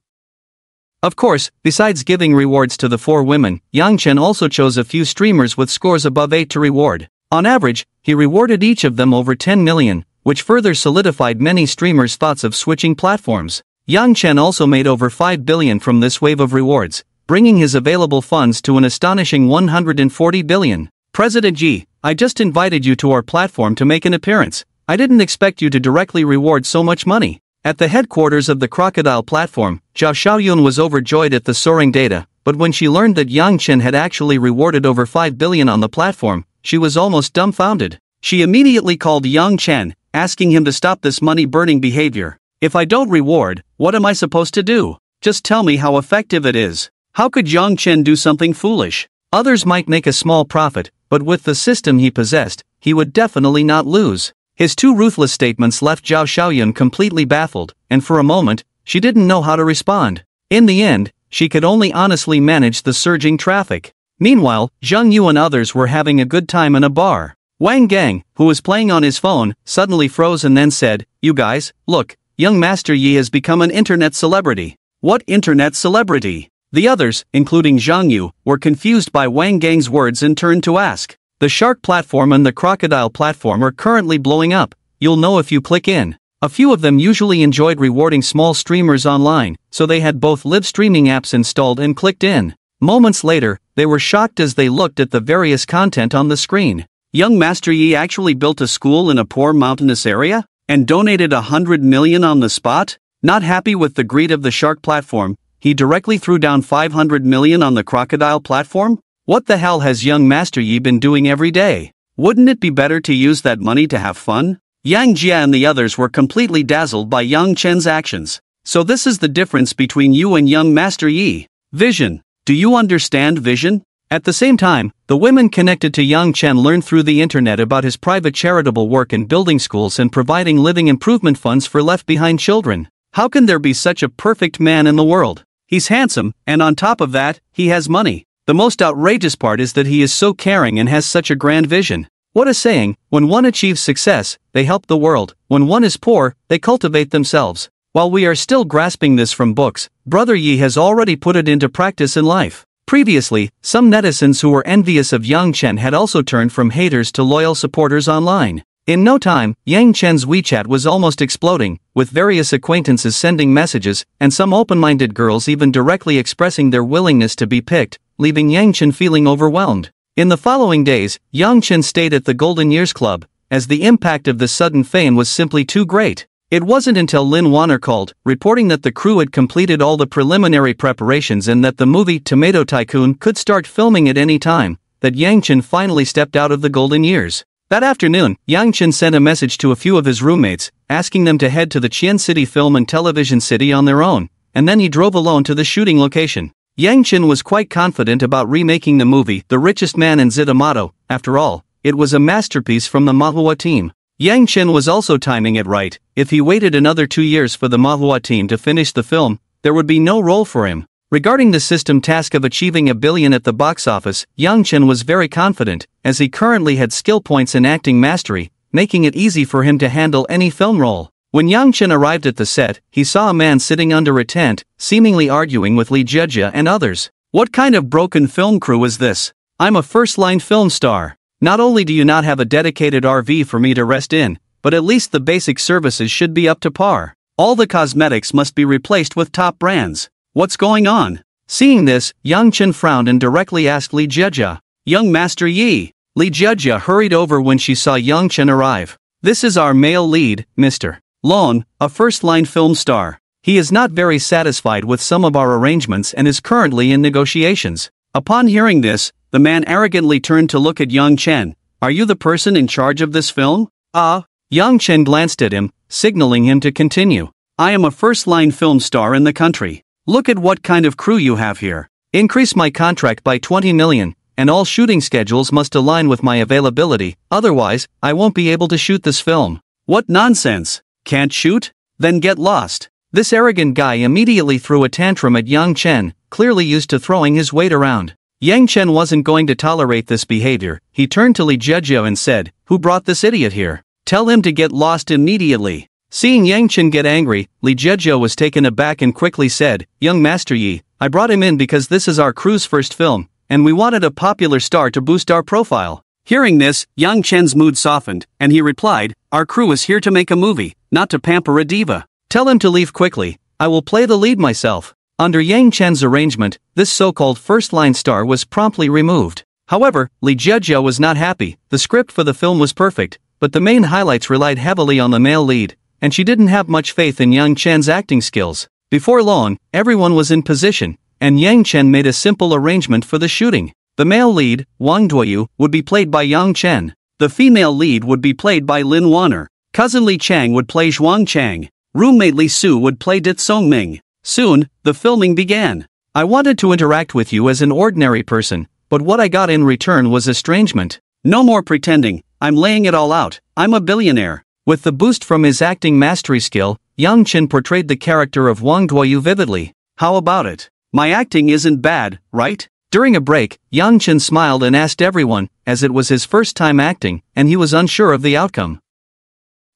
Of course, besides giving rewards to the 4 women, Yang Chen also chose a few streamers with scores above 8 to reward. On average, he rewarded each of them over 10 million, which further solidified many streamers' thoughts of switching platforms. Yang Chen also made over 5 billion from this wave of rewards, bringing his available funds to an astonishing 140 billion. President Xi, I just invited you to our platform to make an appearance. I didn't expect you to directly reward so much money. At the headquarters of the Crocodile platform, Zhao Xiaoyun was overjoyed at the soaring data, but when she learned that Yang Chen had actually rewarded over 5 billion on the platform, she was almost dumbfounded. She immediately called Yang Chen, asking him to stop this money-burning behavior. If I don't reward, what am I supposed to do? Just tell me how effective it is. How could Yang Chen do something foolish? Others might make a small profit, but with the system he possessed, he would definitely not lose. His 2 ruthless statements left Zhao Xiaoyun completely baffled, and for a moment, she didn't know how to respond. In the end, she could only honestly manage the surging traffic. Meanwhile, Zhang Yu and others were having a good time in a bar. Wang Gang, who was playing on his phone, suddenly froze and then said, "You guys, look, young Master Yi has become an internet celebrity." What internet celebrity? The others, including Zhang Yu, were confused by Wang Gang's words and turned to ask. The Shark platform and the Crocodile platform are currently blowing up. You'll know if you click in. A few of them usually enjoyed rewarding small streamers online, so they had both live streaming apps installed and clicked in. Moments later, they were shocked as they looked at the various content on the screen. Young Master Yi actually built a school in a poor mountainous area? And donated 100 million on the spot? Not happy with the greed of the Shark platform, he directly threw down 500 million on the Crocodile platform? What the hell has young Master Yi been doing every day? Wouldn't it be better to use that money to have fun? Yang Jia and the others were completely dazzled by Yang Chen's actions. So this is the difference between you and young Master Yi. Vision. Do you understand vision? At the same time, the women connected to Yang Chen learned through the internet about his private charitable work in building schools and providing living improvement funds for left-behind children. How can there be such a perfect man in the world? He's handsome, and on top of that, he has money. The most outrageous part is that he is so caring and has such a grand vision. What a saying, when one achieves success, they help the world, when one is poor, they cultivate themselves. While we are still grasping this from books, Brother Yi has already put it into practice in life. Previously, some netizens who were envious of Yang Chen had also turned from haters to loyal supporters online. In no time, Yang Chen's WeChat was almost exploding, with various acquaintances sending messages, and some open-minded girls even directly expressing their willingness to be picked, leaving Yang Chen feeling overwhelmed. In the following days, Yang Chen stayed at the Golden Years Club, as the impact of the sudden fame was simply too great. It wasn't until Lin Wanner called, reporting that the crew had completed all the preliminary preparations and that the movie Tomato Tycoon could start filming at any time, that Yang Chen finally stepped out of the Golden Years. That afternoon, Yang Chen sent a message to a few of his roommates, asking them to head to the Qian City Film and Television City on their own, and then he drove alone to the shooting location. Yang Chen was quite confident about remaking the movie The Richest Man in Zitamato. After all, it was a masterpiece from the Mahua team. Yang Chen was also timing it right. If he waited another 2 years for the Mahua team to finish the film, there would be no role for him. Regarding the system task of achieving $1 billion at the box office, Yang Chen was very confident, as he currently had skill points in acting mastery, making it easy for him to handle any film role. When Yang Chen arrived at the set, he saw a man sitting under a tent, seemingly arguing with Li Jejia and others. What kind of broken film crew is this? I'm a first-line film star. Not only do you not have a dedicated RV for me to rest in, but at least the basic services should be up to par. All the cosmetics must be replaced with top brands. What's going on? Seeing this, Yang Chen frowned and directly asked Li Jejia. Young Master Yi. Li Jejia hurried over when she saw Yang Chen arrive. This is our male lead, Mr. Lon, a first-line film star. He is not very satisfied with some of our arrangements and is currently in negotiations. Upon hearing this, the man arrogantly turned to look at Yang Chen. Are you the person in charge of this film? Yang Chen glanced at him, signaling him to continue. I am a first-line film star in the country. Look at what kind of crew you have here. Increase my contract by 20 million, and all shooting schedules must align with my availability, otherwise, I won't be able to shoot this film. What nonsense! Can't shoot? Then get lost. This arrogant guy immediately threw a tantrum at Yang Chen, clearly used to throwing his weight around. Yang Chen wasn't going to tolerate this behavior. He turned to Li Jiejiao and said, "Who brought this idiot here? Tell him to get lost immediately." Seeing Yang Chen get angry, Li Jiejiao was taken aback and quickly said, "Young Master Yi, I brought him in because this is our crew's first film, and we wanted a popular star to boost our profile." Hearing this, Yang Chen's mood softened, and he replied, "Our crew is here to make a movie, not to pamper a diva. Tell him to leave quickly. I will play the lead myself." Under Yang Chen's arrangement, this so-called first-line star was promptly removed. However, Li Jiejiao was not happy. The script for the film was perfect, but the main highlights relied heavily on the male lead, and she didn't have much faith in Yang Chen's acting skills. Before long, everyone was in position, and Yang Chen made a simple arrangement for the shooting. The male lead, Wang Duoyu, would be played by Yang Chen. The female lead would be played by Lin Wanner. Cousin Li Chang would play Zhuang Chang. Roommate Li Su would play Dit Song Ming. Soon, the filming began. I wanted to interact with you as an ordinary person, but what I got in return was estrangement. No more pretending, I'm laying it all out, I'm a billionaire. With the boost from his acting mastery skill, Yang Chen portrayed the character of Wang Duoyu vividly. How about it? My acting isn't bad, right? During a break, Yang Chen smiled and asked everyone, as it was his first time acting, and he was unsure of the outcome.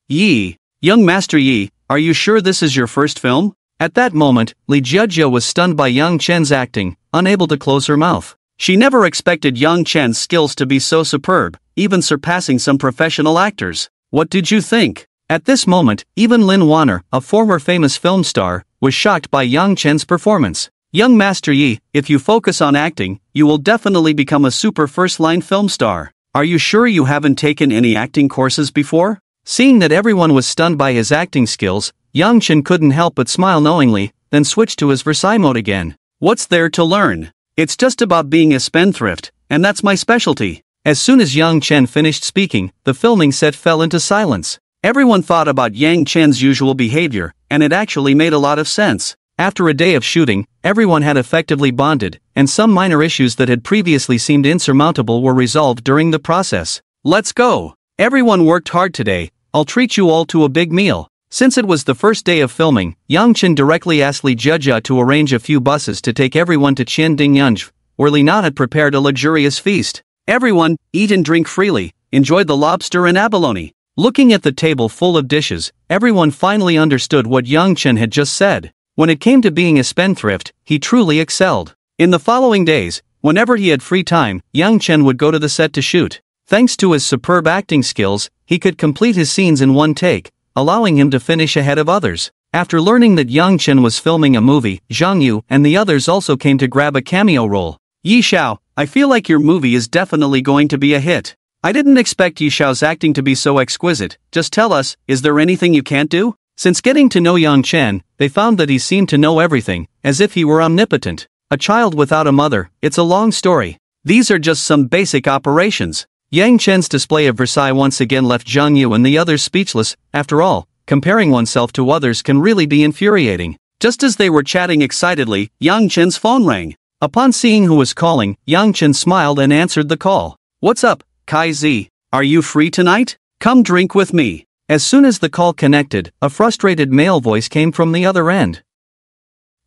Yi, young Master Yi, are you sure this is your first film? At that moment, Li Jiejiao was stunned by Yang Chen's acting, unable to close her mouth. She never expected Yang Chen's skills to be so superb, even surpassing some professional actors. What did you think? At this moment, even Lin Wanner, a former famous film star, was shocked by Yang Chen's performance. Young Master Yi, if you focus on acting, you will definitely become a super first-line film star. Are you sure you haven't taken any acting courses before? Seeing that everyone was stunned by his acting skills, Yang Chen couldn't help but smile knowingly, then switched to his Versailles mode again. What's there to learn? It's just about being a spendthrift, and that's my specialty. As soon as Yang Chen finished speaking, the filming set fell into silence. Everyone thought about Yang Chen's usual behavior, and it actually made a lot of sense. After a day of shooting, everyone had effectively bonded, and some minor issues that had previously seemed insurmountable were resolved during the process. Let's go! Everyone worked hard today, I'll treat you all to a big meal. Since it was the first day of filming, Yang Chen directly asked Li Jiejiao to arrange a few buses to take everyone to Qiandingyunj, where Li Na had prepared a luxurious feast. Everyone, eat and drink freely, enjoy the lobster and abalone. Looking at the table full of dishes, everyone finally understood what Yang Chen had just said. When it came to being a spendthrift, he truly excelled. In the following days, whenever he had free time, Yang Chen would go to the set to shoot. Thanks to his superb acting skills, he could complete his scenes in one take, allowing him to finish ahead of others. After learning that Yang Chen was filming a movie, Zhang Yu and the others also came to grab a cameo role. Yi Xiao, I feel like your movie is definitely going to be a hit. I didn't expect Yi Xiao's acting to be so exquisite. Just tell us, is there anything you can't do? Since getting to know Yang Chen, they found that he seemed to know everything, as if he were omnipotent. A child without a mother, it's a long story. These are just some basic operations. Yang Chen's display of Versailles once again left Zhang Yu and the others speechless. After all, comparing oneself to others can really be infuriating. Just as they were chatting excitedly, Yang Chen's phone rang. Upon seeing who was calling, Yang Chen smiled and answered the call. What's up, Kai Zi? Are you free tonight? Come drink with me. As soon as the call connected, a frustrated male voice came from the other end.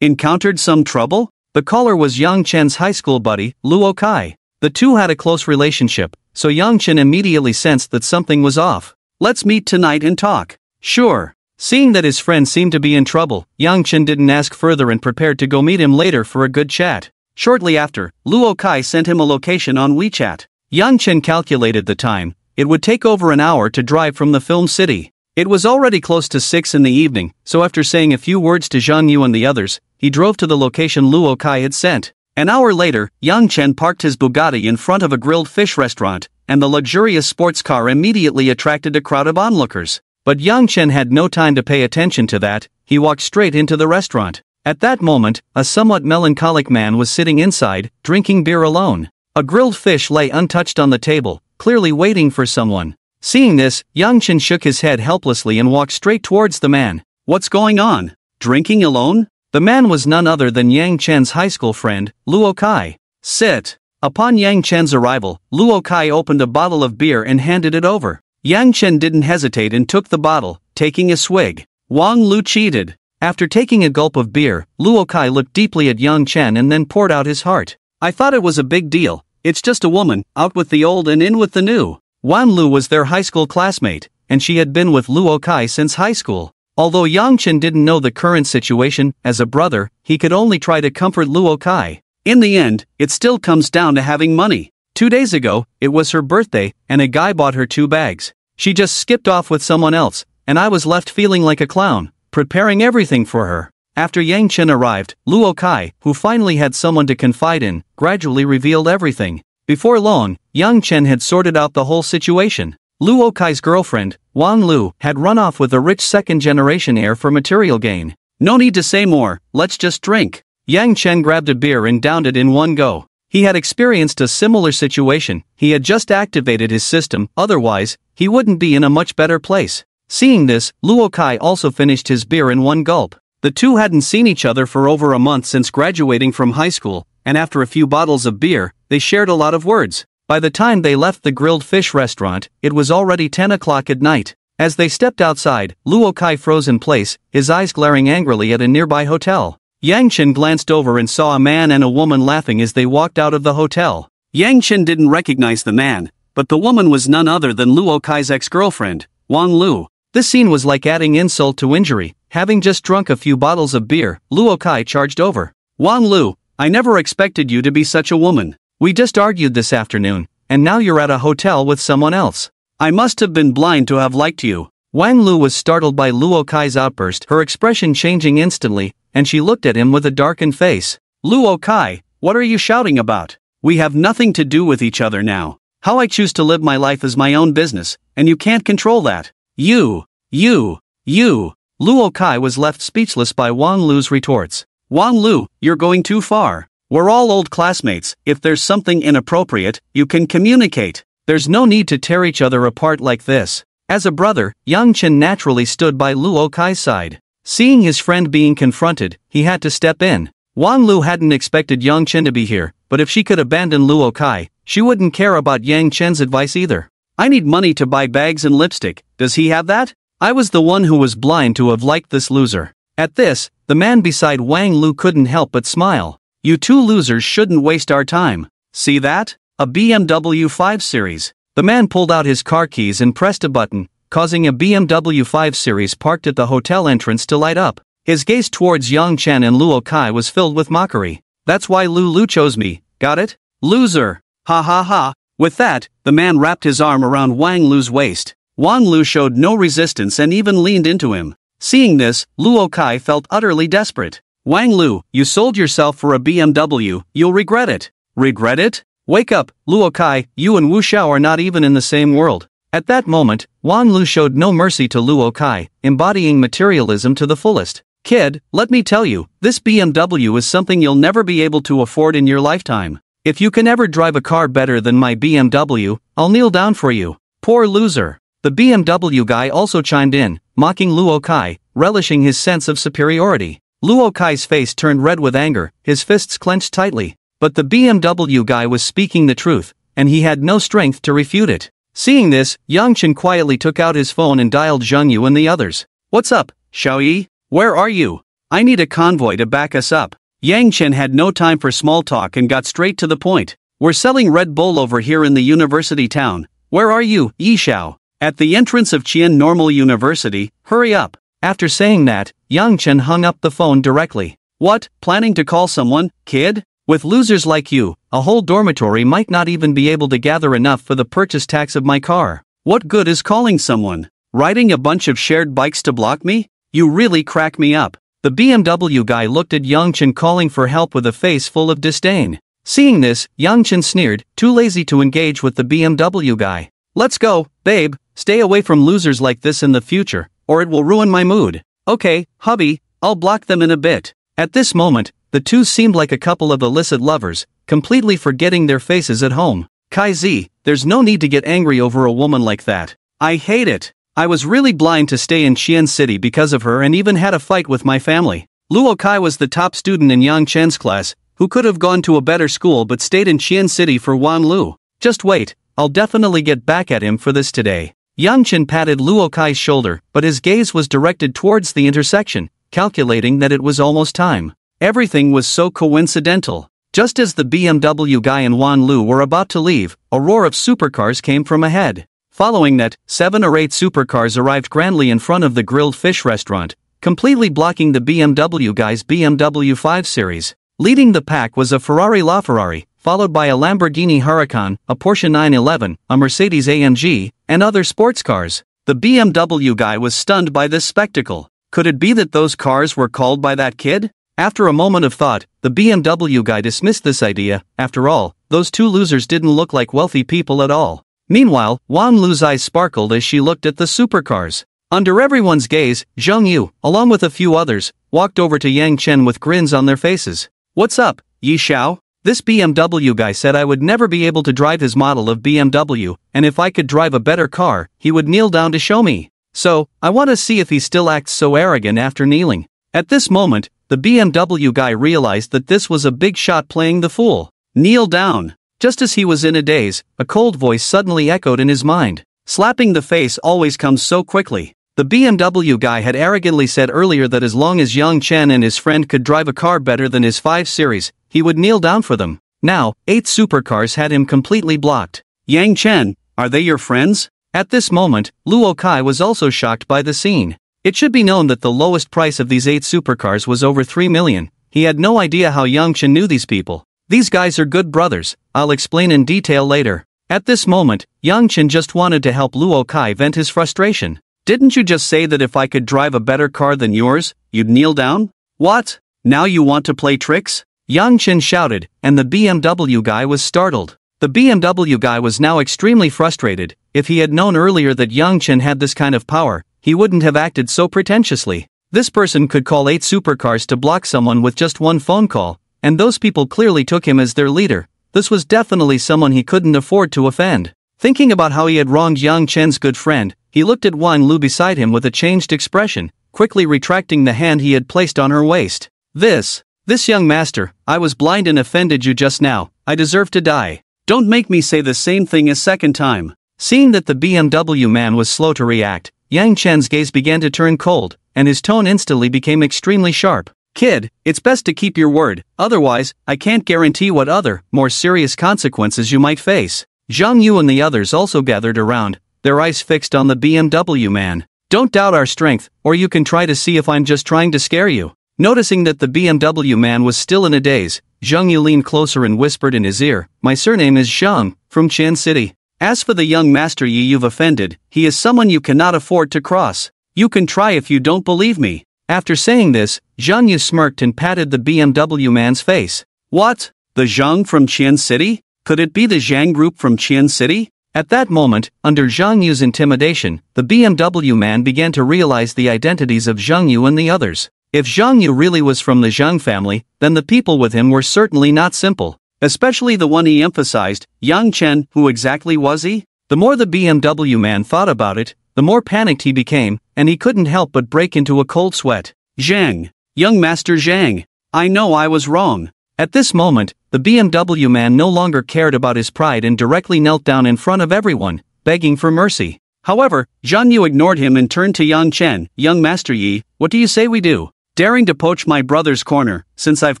Encountered some trouble? The caller was Yang Chen's high school buddy, Luo Kai. The two had a close relationship, so Yang Chen immediately sensed that something was off. Let's meet tonight and talk. Sure. Seeing that his friend seemed to be in trouble, Yang Chen didn't ask further and prepared to go meet him later for a good chat. Shortly after, Luo Kai sent him a location on WeChat. Yang Chen calculated the time. It would take over an hour to drive from the film city. It was already close to 6 in the evening, so after saying a few words to Zhang Yu and the others, he drove to the location Luo Kai had sent. An hour later, Yang Chen parked his Bugatti in front of a grilled fish restaurant, and the luxurious sports car immediately attracted a crowd of onlookers. But Yang Chen had no time to pay attention to that. He walked straight into the restaurant. At that moment, a somewhat melancholic man was sitting inside, drinking beer alone. A grilled fish lay untouched on the table, clearly waiting for someone. Seeing this, Yang Chen shook his head helplessly and walked straight towards the man. What's going on? Drinking alone? The man was none other than Yang Chen's high school friend, Luo Kai. Sit. Upon Yang Chen's arrival, Luo Kai opened a bottle of beer and handed it over. Yang Chen didn't hesitate and took the bottle, taking a swig. Wang Lu cheated. After taking a gulp of beer, Luo Kai looked deeply at Yang Chen and then poured out his heart. I thought it was a big deal. It's just a woman, out with the old and in with the new. Wan Lu was their high school classmate, and she had been with Luo Kai since high school. Although Yang Chen didn't know the current situation, as a brother, he could only try to comfort Luo Kai. In the end, it still comes down to having money. 2 days ago, it was her birthday, and a guy bought her 2 bags. She just skipped off with someone else, and I was left feeling like a clown, preparing everything for her. After Yang Chen arrived, Luo Kai, who finally had someone to confide in, gradually revealed everything. Before long, Yang Chen had sorted out the whole situation. Luo Kai's girlfriend, Wang Lu, had run off with a rich second-generation heir for material gain. No need to say more, let's just drink. Yang Chen grabbed a beer and downed it in one go. He had experienced a similar situation, he had just activated his system, otherwise, he wouldn't be in a much better place. Seeing this, Luo Kai also finished his beer in one gulp. The two hadn't seen each other for over a month since graduating from high school, and after a few bottles of beer, they shared a lot of words. By the time they left the grilled fish restaurant, it was already 10 o'clock at night. As they stepped outside, Luo Kai froze in place, his eyes glaring angrily at a nearby hotel. Yang Chen glanced over and saw a man and a woman laughing as they walked out of the hotel. Yang Chen didn't recognize the man, but the woman was none other than Luo Kai's ex-girlfriend, Wang Lu. This scene was like adding insult to injury. Having just drunk a few bottles of beer, Luo Kai charged over. Wang Lu, I never expected you to be such a woman. We just argued this afternoon, and now you're at a hotel with someone else. I must have been blind to have liked you. Wang Lu was startled by Luo Kai's outburst, her expression changing instantly, and she looked at him with a darkened face. Luo Kai, what are you shouting about? We have nothing to do with each other now. How I choose to live my life is my own business, and you can't control that. You. Luo Kai was left speechless by Wang Lu's retorts. Wang Lu, you're going too far. We're all old classmates, if there's something inappropriate, you can communicate. There's no need to tear each other apart like this. As a brother, Yang Chen naturally stood by Luo Kai's side. Seeing his friend being confronted, he had to step in. Wang Lu hadn't expected Yang Chen to be here, but if she could abandon Luo Kai, she wouldn't care about Yang Chen's advice either. I need money to buy bags and lipstick, does he have that? I was the one who was blind to have liked this loser. At this, the man beside Wang Lu couldn't help but smile. You two losers shouldn't waste our time. See that? A BMW 5 Series. The man pulled out his car keys and pressed a button, causing a BMW 5 Series parked at the hotel entrance to light up. His gaze towards Yang Chen and Luo Kai was filled with mockery. That's why Lu chose me, got it? Loser. Ha ha ha. With that, the man wrapped his arm around Wang Lu's waist. Wang Lu showed no resistance and even leaned into him. Seeing this, Luo Kai felt utterly desperate. Wang Lu, you sold yourself for a BMW, you'll regret it. Regret it? Wake up, Luo Kai, you and Wu Xiao are not even in the same world. At that moment, Wang Lu showed no mercy to Luo Kai, embodying materialism to the fullest. Kid, let me tell you, this BMW is something you'll never be able to afford in your lifetime. If you can ever drive a car better than my BMW, I'll kneel down for you. Poor loser. The BMW guy also chimed in, mocking Luo Kai, relishing his sense of superiority. Luo Kai's face turned red with anger, his fists clenched tightly. But the BMW guy was speaking the truth, and he had no strength to refute it. Seeing this, Yang Chen quietly took out his phone and dialed Zheng Yu and the others. What's up, Xiaoyi? Where are you? I need a convoy to back us up. Yang Chen had no time for small talk and got straight to the point. We're selling Red Bull over here in the university town. Where are you, Yishao? At the entrance of Qian Normal University, hurry up. After saying that, Yang Chen hung up the phone directly. What, planning to call someone, kid? With losers like you, a whole dormitory might not even be able to gather enough for the purchase tax of my car. What good is calling someone? Riding a bunch of shared bikes to block me? You really crack me up. The BMW guy looked at Yang Chen calling for help with a face full of disdain. Seeing this, Yang Chen sneered, too lazy to engage with the BMW guy. Let's go, babe, stay away from losers like this in the future, or it will ruin my mood. Okay, hubby, I'll block them in a bit. At this moment, the two seemed like a couple of illicit lovers, completely forgetting their faces at home. Kai Z, there's no need to get angry over a woman like that. I hate it. I was really blind to stay in Qian City because of her and even had a fight with my family. Luo Kai was the top student in Yang Chen's class, who could have gone to a better school but stayed in Qian City for Wan Lu. Just wait, I'll definitely get back at him for this today. Yang Chen patted Luo Kai's shoulder, but his gaze was directed towards the intersection, calculating that it was almost time. Everything was so coincidental. Just as the BMW guy and Wan Lu were about to leave, a roar of supercars came from ahead. Following that, 7 or 8 supercars arrived grandly in front of the grilled fish restaurant, completely blocking the BMW guy's BMW 5 Series. Leading the pack was a Ferrari LaFerrari, followed by a Lamborghini Huracan, a Porsche 911, a Mercedes-AMG, and other sports cars. The BMW guy was stunned by this spectacle. Could it be that those cars were called by that kid? After a moment of thought, the BMW guy dismissed this idea. After all, those two losers didn't look like wealthy people at all. Meanwhile, Wan Lu's eyes sparkled as she looked at the supercars. Under everyone's gaze, Zheng Yu, along with a few others, walked over to Yang Chen with grins on their faces. "What's up, Yi Xiao?" This BMW guy said I would never be able to drive his model of BMW, and if I could drive a better car, he would kneel down to show me. So, I want to see if he still acts so arrogant after kneeling. At this moment, the BMW guy realized that this was a big shot playing the fool. Kneel down. Just as he was in a daze, a cold voice suddenly echoed in his mind. Slapping the face always comes so quickly. The BMW guy had arrogantly said earlier that as long as Yang Chen and his friend could drive a car better than his 5 Series, he would kneel down for them. Now, 8 supercars had him completely blocked. "Yang Chen, are they your friends?" At this moment, Luo Kai was also shocked by the scene. It should be known that the lowest price of these 8 supercars was over 3 million. He had no idea how Yang Chen knew these people. "These guys are good brothers, I'll explain in detail later." At this moment, Yang Chen just wanted to help Luo Kai vent his frustration. "Didn't you just say that if I could drive a better car than yours, you'd kneel down? What? Now you want to play tricks?" Yang Chen shouted, and the BMW guy was startled. The BMW guy was now extremely frustrated. If he had known earlier that Yang Chen had this kind of power, he wouldn't have acted so pretentiously. This person could call 8 supercars to block someone with just one phone call, and those people clearly took him as their leader. This was definitely someone he couldn't afford to offend. Thinking about how he had wronged Yang Chen's good friend, he looked at Wan Lu beside him with a changed expression, quickly retracting the hand he had placed on her waist. This young master, I was blind and offended you just now, I deserve to die. Don't make me say the same thing a second time." Seeing that the BMW man was slow to react, Yang Chen's gaze began to turn cold, and his tone instantly became extremely sharp. "Kid, it's best to keep your word, otherwise, I can't guarantee what other, more serious consequences you might face." Zhang Yu and the others also gathered around, their eyes fixed on the BMW man. "Don't doubt our strength, or you can try to see if I'm just trying to scare you." Noticing that the BMW man was still in a daze, Zhang Yu leaned closer and whispered in his ear, "My surname is Zhang, from Qian City. As for the young master you've offended, he is someone you cannot afford to cross. You can try if you don't believe me." After saying this, Zhang Yu smirked and patted the BMW man's face. "What? The Zhang from Qian City? Could it be the Zhang group from Qian City?" At that moment, under Zhang Yu's intimidation, the BMW man began to realize the identities of Zhang Yu and the others. If Zhang Yu really was from the Zhang family, then the people with him were certainly not simple. Especially the one he emphasized, Yang Chen. Who exactly was he? The more the BMW man thought about it, the more panicked he became, and he couldn't help but break into a cold sweat. "Zhang. Young Master Zhang. I know I was wrong." At this moment, the BMW man no longer cared about his pride and directly knelt down in front of everyone, begging for mercy. However, Zhang Yu ignored him and turned to Yang Chen. "Young Master Yi, what do you say we do? Daring to poach my brother's corner, since I've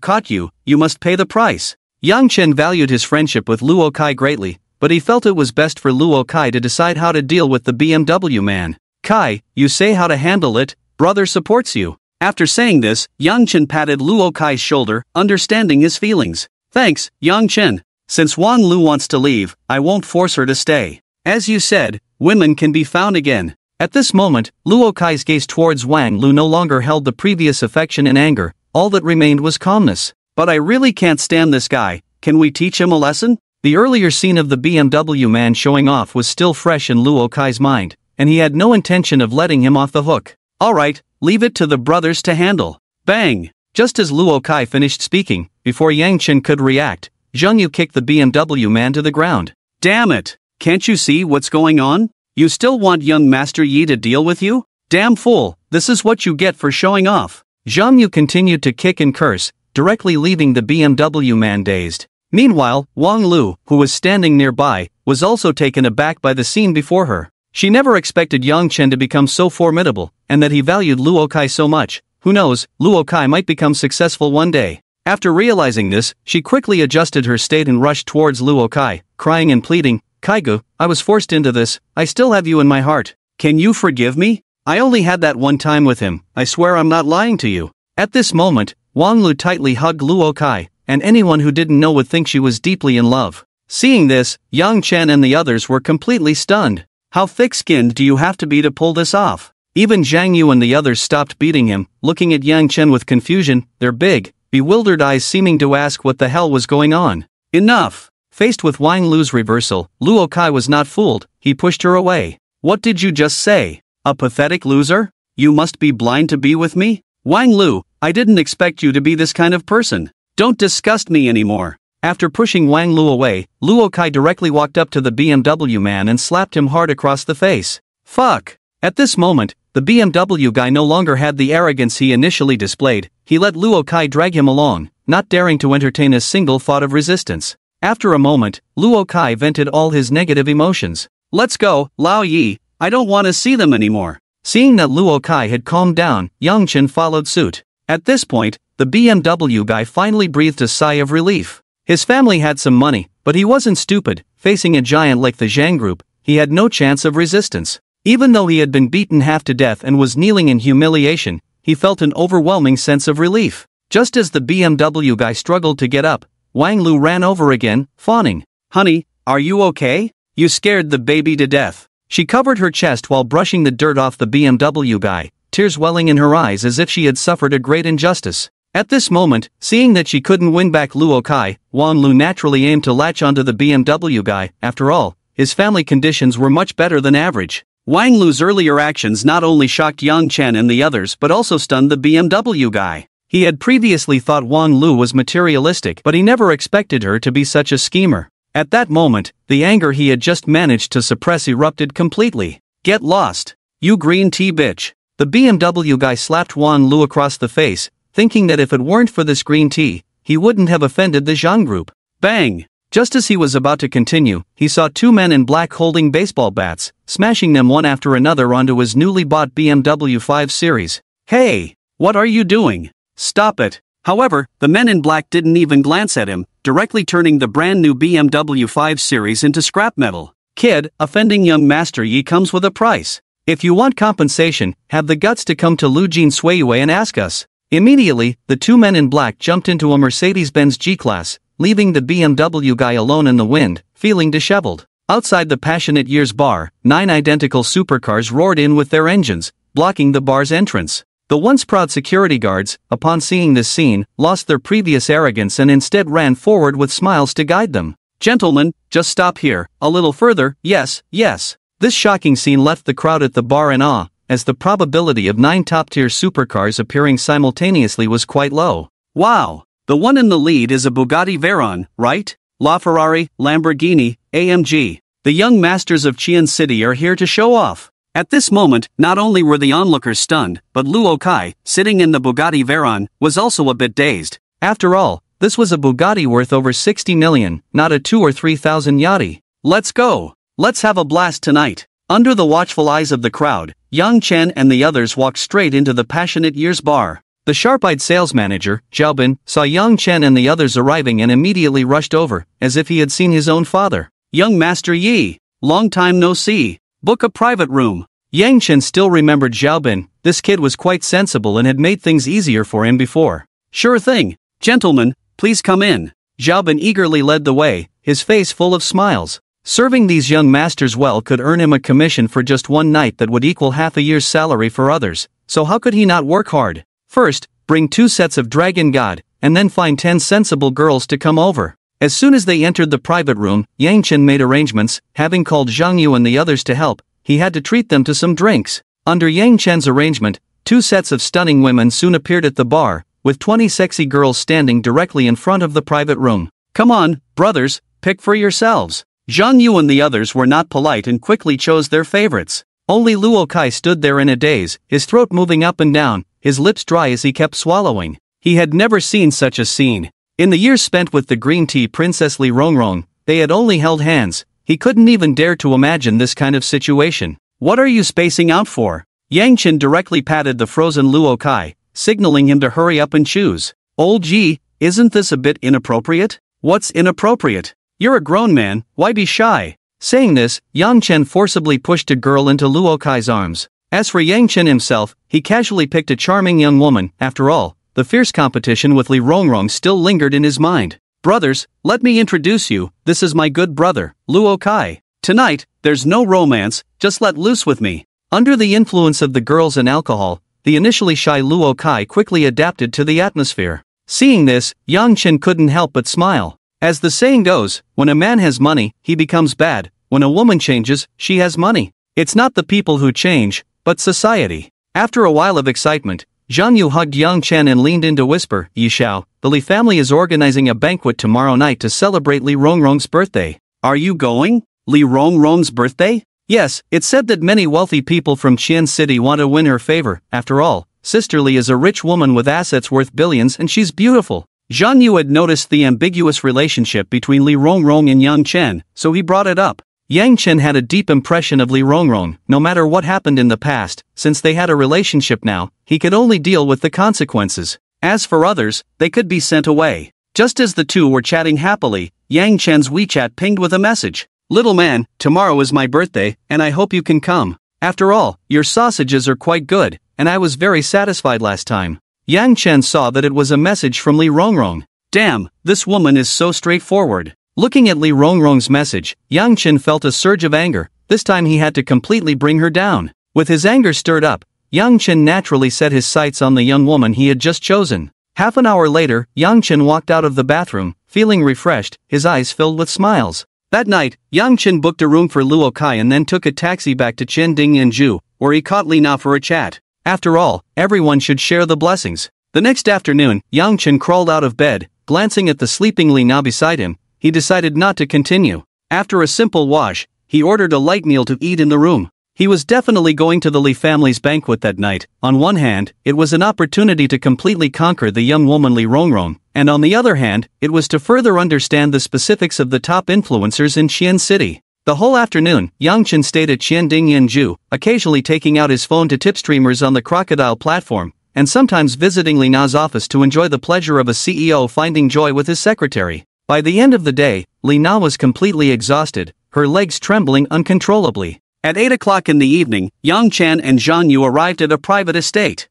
caught you, you must pay the price." Yang Chen valued his friendship with Luo Kai greatly, but he felt it was best for Luo Kai to decide how to deal with the BMW man. "Kai, you say how to handle it, brother supports you." After saying this, Yang Chen patted Luo Kai's shoulder, understanding his feelings. "Thanks, Yang Chen. Since Wan Lu wants to leave, I won't force her to stay. As you said, women can be found again." At this moment, Luo Kai's gaze towards Wang Lu no longer held the previous affection and anger, all that remained was calmness. "But I really can't stand this guy, can we teach him a lesson?" The earlier scene of the BMW man showing off was still fresh in Luo Kai's mind, and he had no intention of letting him off the hook. "Alright, leave it to the brothers to handle." Bang! Just as Luo Kai finished speaking, before Yang Chen could react, Zhang Yu kicked the BMW man to the ground. "Damn it! Can't you see what's going on? You still want young Master Yi to deal with you? Damn fool, this is what you get for showing off." Zhang Yu continued to kick and curse, directly leaving the BMW man dazed. Meanwhile, Wang Lu, who was standing nearby, was also taken aback by the scene before her. She never expected Yang Chen to become so formidable, and that he valued Luo Kai so much. Who knows, Luo Kai might become successful one day. After realizing this, she quickly adjusted her state and rushed towards Luo Kai, crying and pleading, "Kaigu, I was forced into this, I still have you in my heart. Can you forgive me? I only had that one time with him, I swear I'm not lying to you." At this moment, Wang Lu tightly hugged Luo Kai, and anyone who didn't know would think she was deeply in love. Seeing this, Yang Chen and the others were completely stunned. How thick-skinned do you have to be to pull this off? Even Zhang Yu and the others stopped beating him, looking at Yang Chen with confusion, their big, bewildered eyes seeming to ask what the hell was going on. Enough! Faced with Wang Lu's reversal, Luo Kai was not fooled, he pushed her away. What did you just say? A pathetic loser? You must be blind to be with me? Wang Lu, I didn't expect you to be this kind of person. Don't disgust me anymore. After pushing Wang Lu away, Luo Kai directly walked up to the BMW man and slapped him hard across the face. Fuck! At this moment, the BMW guy no longer had the arrogance he initially displayed. He let Luo Kai drag him along, not daring to entertain a single thought of resistance. After a moment, Luo Kai vented all his negative emotions. Let's go, Lao Yi, I don't want to see them anymore. Seeing that Luo Kai had calmed down, Yang Chen followed suit. At this point, the BMW guy finally breathed a sigh of relief. His family had some money, but he wasn't stupid. Facing a giant like the Zhang Group, he had no chance of resistance. Even though he had been beaten half to death and was kneeling in humiliation, he felt an overwhelming sense of relief. Just as the BMW guy struggled to get up, Wang Lu ran over again, fawning. Honey, are you okay? You scared the baby to death. She covered her chest while brushing the dirt off the BMW guy, tears welling in her eyes as if she had suffered a great injustice. At this moment, seeing that she couldn't win back Luo Kai, Wang Lu naturally aimed to latch onto the BMW guy. After all, his family conditions were much better than average. Wang Lu's earlier actions not only shocked Yang Chen and the others but also stunned the BMW guy. He had previously thought Wang Lu was materialistic, but he never expected her to be such a schemer. At that moment, the anger he had just managed to suppress erupted completely. Get lost, you green tea bitch. The BMW guy slapped Wang Lu across the face, thinking that if it weren't for this green tea, he wouldn't have offended the Zhang Group. Bang! Just as he was about to continue, he saw two men in black holding baseball bats, smashing them one after another onto his newly bought BMW 5 Series. Hey! What are you doing? Stop it! However, the men in black didn't even glance at him, directly turning the brand new BMW 5 Series into scrap metal. Kid, offending young Master Yi comes with a price. If you want compensation, have the guts to come to Lujin Suiyue and ask us. Immediately, the two men in black jumped into a Mercedes-Benz G-Class, leaving the BMW guy alone in the wind, feeling disheveled. Outside the Passionate Years bar, 9 identical supercars roared in with their engines, blocking the bar's entrance. The once proud security guards, upon seeing this scene, lost their previous arrogance and instead ran forward with smiles to guide them. Gentlemen, just stop here, a little further, yes, yes. This shocking scene left the crowd at the bar in awe, as the probability of 9 top-tier supercars appearing simultaneously was quite low. Wow! The one in the lead is a Bugatti Veyron, right? LaFerrari, Lamborghini, AMG. The young masters of Qian City are here to show off. At this moment, not only were the onlookers stunned, but Luo Kai, sitting in the Bugatti Veyron, was also a bit dazed. After all, this was a Bugatti worth over 60 million, not a 2 or 3 thousand yachty. Let's go! Let's have a blast tonight. Under the watchful eyes of the crowd, Yang Chen and the others walked straight into the Passionate Years bar. The sharp-eyed sales manager, Xiaobin, saw Yang Chen and the others arriving and immediately rushed over, as if he had seen his own father. Young Master Yi, long time no see. Book a private room. Yang Chen still remembered Xiaobin. This kid was quite sensible and had made things easier for him before. Sure thing. Gentlemen, please come in. Xiaobin eagerly led the way, his face full of smiles. Serving these young masters well could earn him a commission for just one night that would equal half a year's salary for others, so how could he not work hard? First, bring 2 sets of Dragon God, and then find 10 sensible girls to come over. As soon as they entered the private room, Yang Chen made arrangements. Having called Zhang Yu and the others to help, he had to treat them to some drinks. Under Yang Chen's arrangement, 2 sets of stunning women soon appeared at the bar, with 20 sexy girls standing directly in front of the private room. Come on, brothers, pick for yourselves. Zhang Yu and the others were not polite and quickly chose their favorites. Only Luo Kai stood there in a daze, his throat moving up and down, his lips dry as he kept swallowing. He had never seen such a scene. In the years spent with the green tea princess Li Rongrong, they had only held hands. He couldn't even dare to imagine this kind of situation. What are you spacing out for? Yang Chen directly patted the frozen Luo Kai, signaling him to hurry up and choose. Old Ji, isn't this a bit inappropriate? What's inappropriate? You're a grown man, why be shy? Saying this, Yang Chen forcibly pushed a girl into Luo Kai's arms. As for Yang Chen himself, he casually picked a charming young woman. After all, the fierce competition with Li Rongrong still lingered in his mind. Brothers, let me introduce you, this is my good brother, Luo Kai. Tonight, there's no romance, just let loose with me. Under the influence of the girls and alcohol, the initially shy Luo Kai quickly adapted to the atmosphere. Seeing this, Yang Chen couldn't help but smile. As the saying goes, when a man has money, he becomes bad. When a woman changes, she has money. It's not the people who change, but society. After a while of excitement, Zhang Yu hugged Yang Chen and leaned in to whisper, Yi Xiao, the Li family is organizing a banquet tomorrow night to celebrate Li Rongrong's birthday. Are you going? Li Rongrong's birthday? Yes, it's said that many wealthy people from Qian City want to win her favor. After all, Sister Li is a rich woman with assets worth billions and she's beautiful. Zhang Yu had noticed the ambiguous relationship between Li Rongrong and Yang Chen, so he brought it up. Yang Chen had a deep impression of Li Rongrong. No matter what happened in the past, since they had a relationship now, he could only deal with the consequences. As for others, they could be sent away. Just as the two were chatting happily, Yang Chen's WeChat pinged with a message. Little man, tomorrow is my birthday, and I hope you can come. After all, your sausages are quite good, and I was very satisfied last time. Yang Chen saw that it was a message from Li Rongrong. Damn, this woman is so straightforward. Looking at Li Rongrong's message, Yang Chen felt a surge of anger. This time he had to completely bring her down. With his anger stirred up, Yang Chen naturally set his sights on the young woman he had just chosen. Half an hour later, Yang Chen walked out of the bathroom, feeling refreshed, his eyes filled with smiles. That night, Yang Chen booked a room for Luo Kai and then took a taxi back to Qiandingyanju, where he caught Li Na for a chat. After all, everyone should share the blessings. The next afternoon, Yang Chen crawled out of bed, glancing at the sleeping Li Na beside him. He decided not to continue. After a simple wash, he ordered a light meal to eat in the room. He was definitely going to the Li family's banquet that night. On one hand, it was an opportunity to completely conquer the young woman Li Rongrong, and on the other hand, it was to further understand the specifics of the top influencers in Qian City. The whole afternoon, Yang Chen stayed at Qiandingyanju, occasionally taking out his phone to tip streamers on the Crocodile platform, and sometimes visiting Li Na's office to enjoy the pleasure of a CEO finding joy with his secretary. By the end of the day, Li Na was completely exhausted, her legs trembling uncontrollably. At 8 o'clock in the evening, Yang Chen and Zhang Yu arrived at a private estate.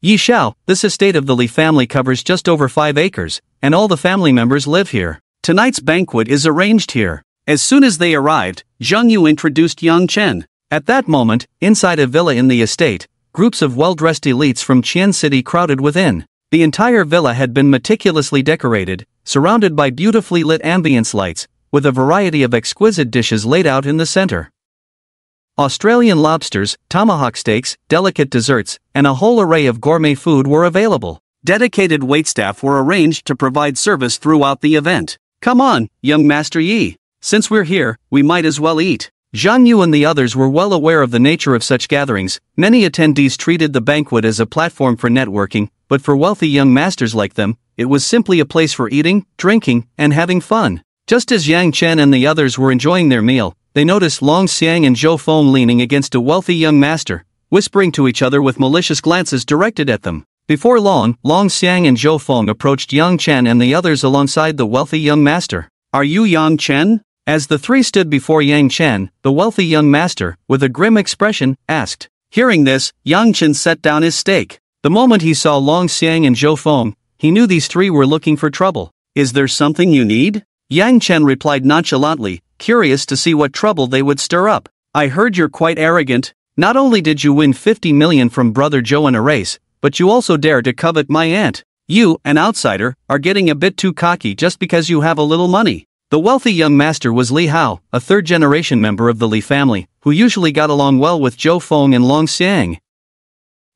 Yi Xiao, this estate of the Li family covers just over 5 acres, and all the family members live here. Tonight's banquet is arranged here. As soon as they arrived, Zhang Yu introduced Yang Chen. At that moment, inside a villa in the estate, groups of well-dressed elites from Qian City crowded within. The entire villa had been meticulously decorated, surrounded by beautifully lit ambience lights, with a variety of exquisite dishes laid out in the center. Australian lobsters, tomahawk steaks, delicate desserts, and a whole array of gourmet food were available. Dedicated waitstaff were arranged to provide service throughout the event. Come on, young Master Yi. Since we're here, we might as well eat. Zhang Yu and the others were well aware of the nature of such gatherings. Many attendees treated the banquet as a platform for networking, but for wealthy young masters like them, it was simply a place for eating, drinking, and having fun. Just as Yang Chen and the others were enjoying their meal, they noticed Long Xiang and Zhou Feng leaning against a wealthy young master, whispering to each other with malicious glances directed at them. Before long, Long Xiang and Zhou Feng approached Yang Chen and the others alongside the wealthy young master. Are you Yang Chen? As the three stood before Yang Chen, the wealthy young master, with a grim expression, asked. Hearing this, Yang Chen set down his steak. The moment he saw Long Xiang and Zhou Feng, he knew these three were looking for trouble. Is there something you need? Yang Chen replied nonchalantly, curious to see what trouble they would stir up. I heard you're quite arrogant. Not only did you win 50 million from Brother Zhou in a race, but you also dare to covet my aunt. You, an outsider, are getting a bit too cocky just because you have a little money. The wealthy young master was Li Hao, a third-generation member of the Li family, who usually got along well with Zhou Feng and Long Xiang.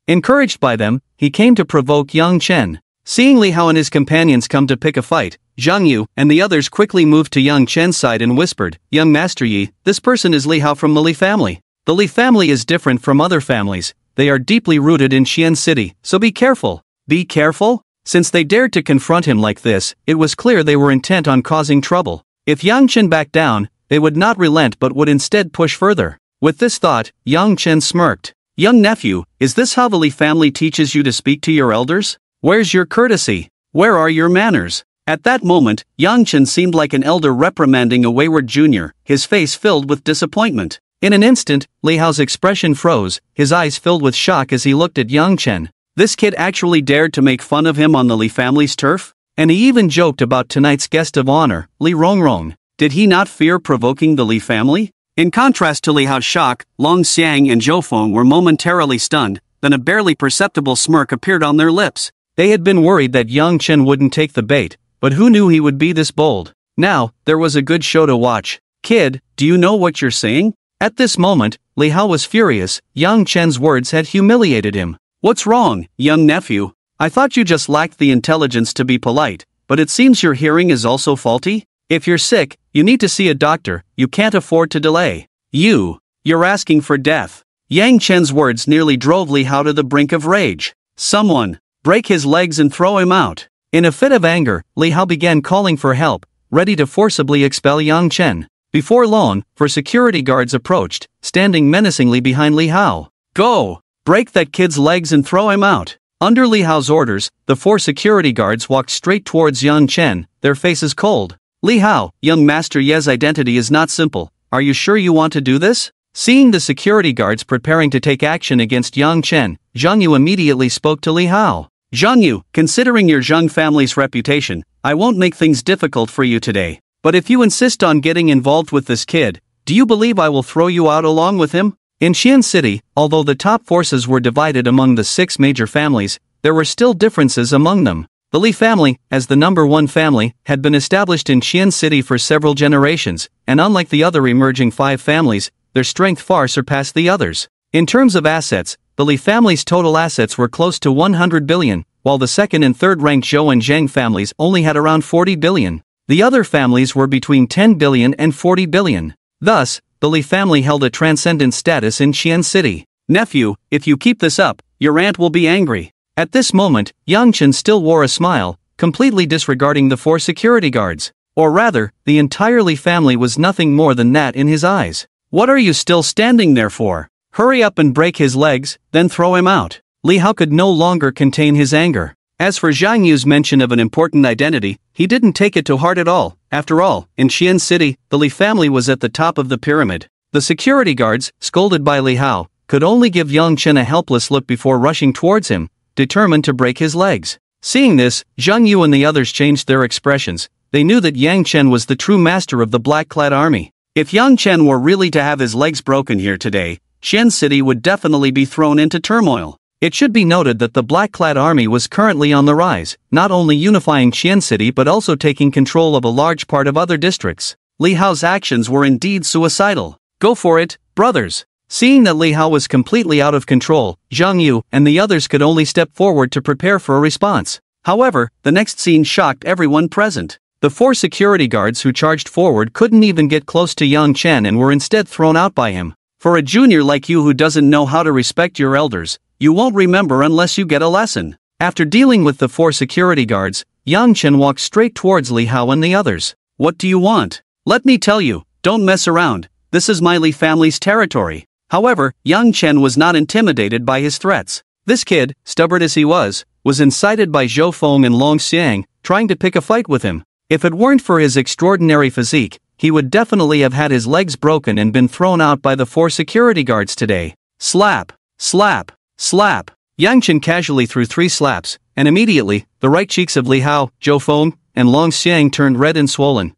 Encouraged by them, he came to provoke Yang Chen. Seeing Li Hao and his companions come to pick a fight, Zhang Yu and the others quickly moved to Yang Chen's side and whispered, Young Master Yi, this person is Li Hao from the Li family. The Li family is different from other families. they are deeply rooted in Xian City, so be careful. Be careful? Since they dared to confront him like this, it was clear they were intent on causing trouble. If Yang Chen backed down, they would not relent but would instead push further. With this thought, Yang Chen smirked. Young nephew, is this how the Li family teaches you to speak to your elders? Where's your courtesy? Where are your manners? At that moment, Yang Chen seemed like an elder reprimanding a wayward junior, his face filled with disappointment. In an instant, Li Hao's expression froze, his eyes filled with shock as he looked at Yang Chen. This kid actually dared to make fun of him on the Li family's turf? And he even joked about tonight's guest of honor, Li Rongrong. Did he not fear provoking the Li family? In contrast to Li Hao's shock, Long Xiang and Zhou Feng were momentarily stunned, then a barely perceptible smirk appeared on their lips. They had been worried that Yang Chen wouldn't take the bait, but who knew he would be this bold? Now, there was a good show to watch. Kid, do you know what you're saying? At this moment, Li Hao was furious. Yang Chen's words had humiliated him. What's wrong, young nephew? I thought you just lacked the intelligence to be polite, but it seems your hearing is also faulty? If you're sick, you need to see a doctor, you can't afford to delay. You're asking for death. Yang Chen's words nearly drove Li Hao to the brink of rage. Someone, break his legs and throw him out. In a fit of anger, Li Hao began calling for help, ready to forcibly expel Yang Chen. Before long, 4 security guards approached, standing menacingly behind Li Hao. Go! Break that kid's legs and throw him out. Under Li Hao's orders, the 4 security guards walked straight towards Yang Chen, their faces cold. Li Hao, young Master Ye's identity is not simple. Are you sure you want to do this? Seeing the security guards preparing to take action against Yang Chen, Zhang Yu immediately spoke to Li Hao. Zhang Yu, considering your Zhang family's reputation, I won't make things difficult for you today. But if you insist on getting involved with this kid, do you believe I will throw you out along with him? In Xian City, although the top forces were divided among the 6 major families, there were still differences among them. The Li family, as the number 1 family, had been established in Xian City for several generations, and unlike the other emerging 5 families, their strength far surpassed the others. In terms of assets, the Li family's total assets were close to 100 billion, while the second and third ranked Zhou and Zhang families only had around 40 billion. The other families were between 10 billion and 40 billion. Thus, the Li family held a transcendent status in Xian City. Nephew, if you keep this up, your aunt will be angry. At this moment, Yang Chen still wore a smile, completely disregarding the 4 security guards. Or rather, the entire Li family was nothing more than that in his eyes. What are you still standing there for? Hurry up and break his legs, then throw him out. Li Hao could no longer contain his anger. As for Zhang Yu's mention of an important identity, he didn't take it to heart at all. After all, in Xian City, the Li family was at the top of the pyramid. The security guards, scolded by Li Hao, could only give Yang Chen a helpless look before rushing towards him, determined to break his legs. Seeing this, Zhang Yu and the others changed their expressions. They knew that Yang Chen was the true master of the black-clad army. If Yang Chen were really to have his legs broken here today, Xian City would definitely be thrown into turmoil. It should be noted that the black-clad army was currently on the rise, not only unifying Xian City but also taking control of a large part of other districts. Li Hao's actions were indeed suicidal. Go for it, brothers. Seeing that Li Hao was completely out of control, Zhang Yu and the others could only step forward to prepare for a response. However, the next scene shocked everyone present. The 4 security guards who charged forward couldn't even get close to Yang Chen and were instead thrown out by him. For a junior like you who doesn't know how to respect your elders, you won't remember unless you get a lesson. After dealing with the 4 security guards, Yang Chen walked straight towards Li Hao and the others. What do you want? Let me tell you, don't mess around. This is my Li family's territory. However, Yang Chen was not intimidated by his threats. This kid, stubborn as he was incited by Zhou Feng and Long Xiang, trying to pick a fight with him. If it weren't for his extraordinary physique, he would definitely have had his legs broken and been thrown out by the 4 security guards today. Slap, slap, slap. Yang Chen casually threw 3 slaps, and immediately, the right cheeks of Li Hao, Zhou Feng, and Long Xiang turned red and swollen.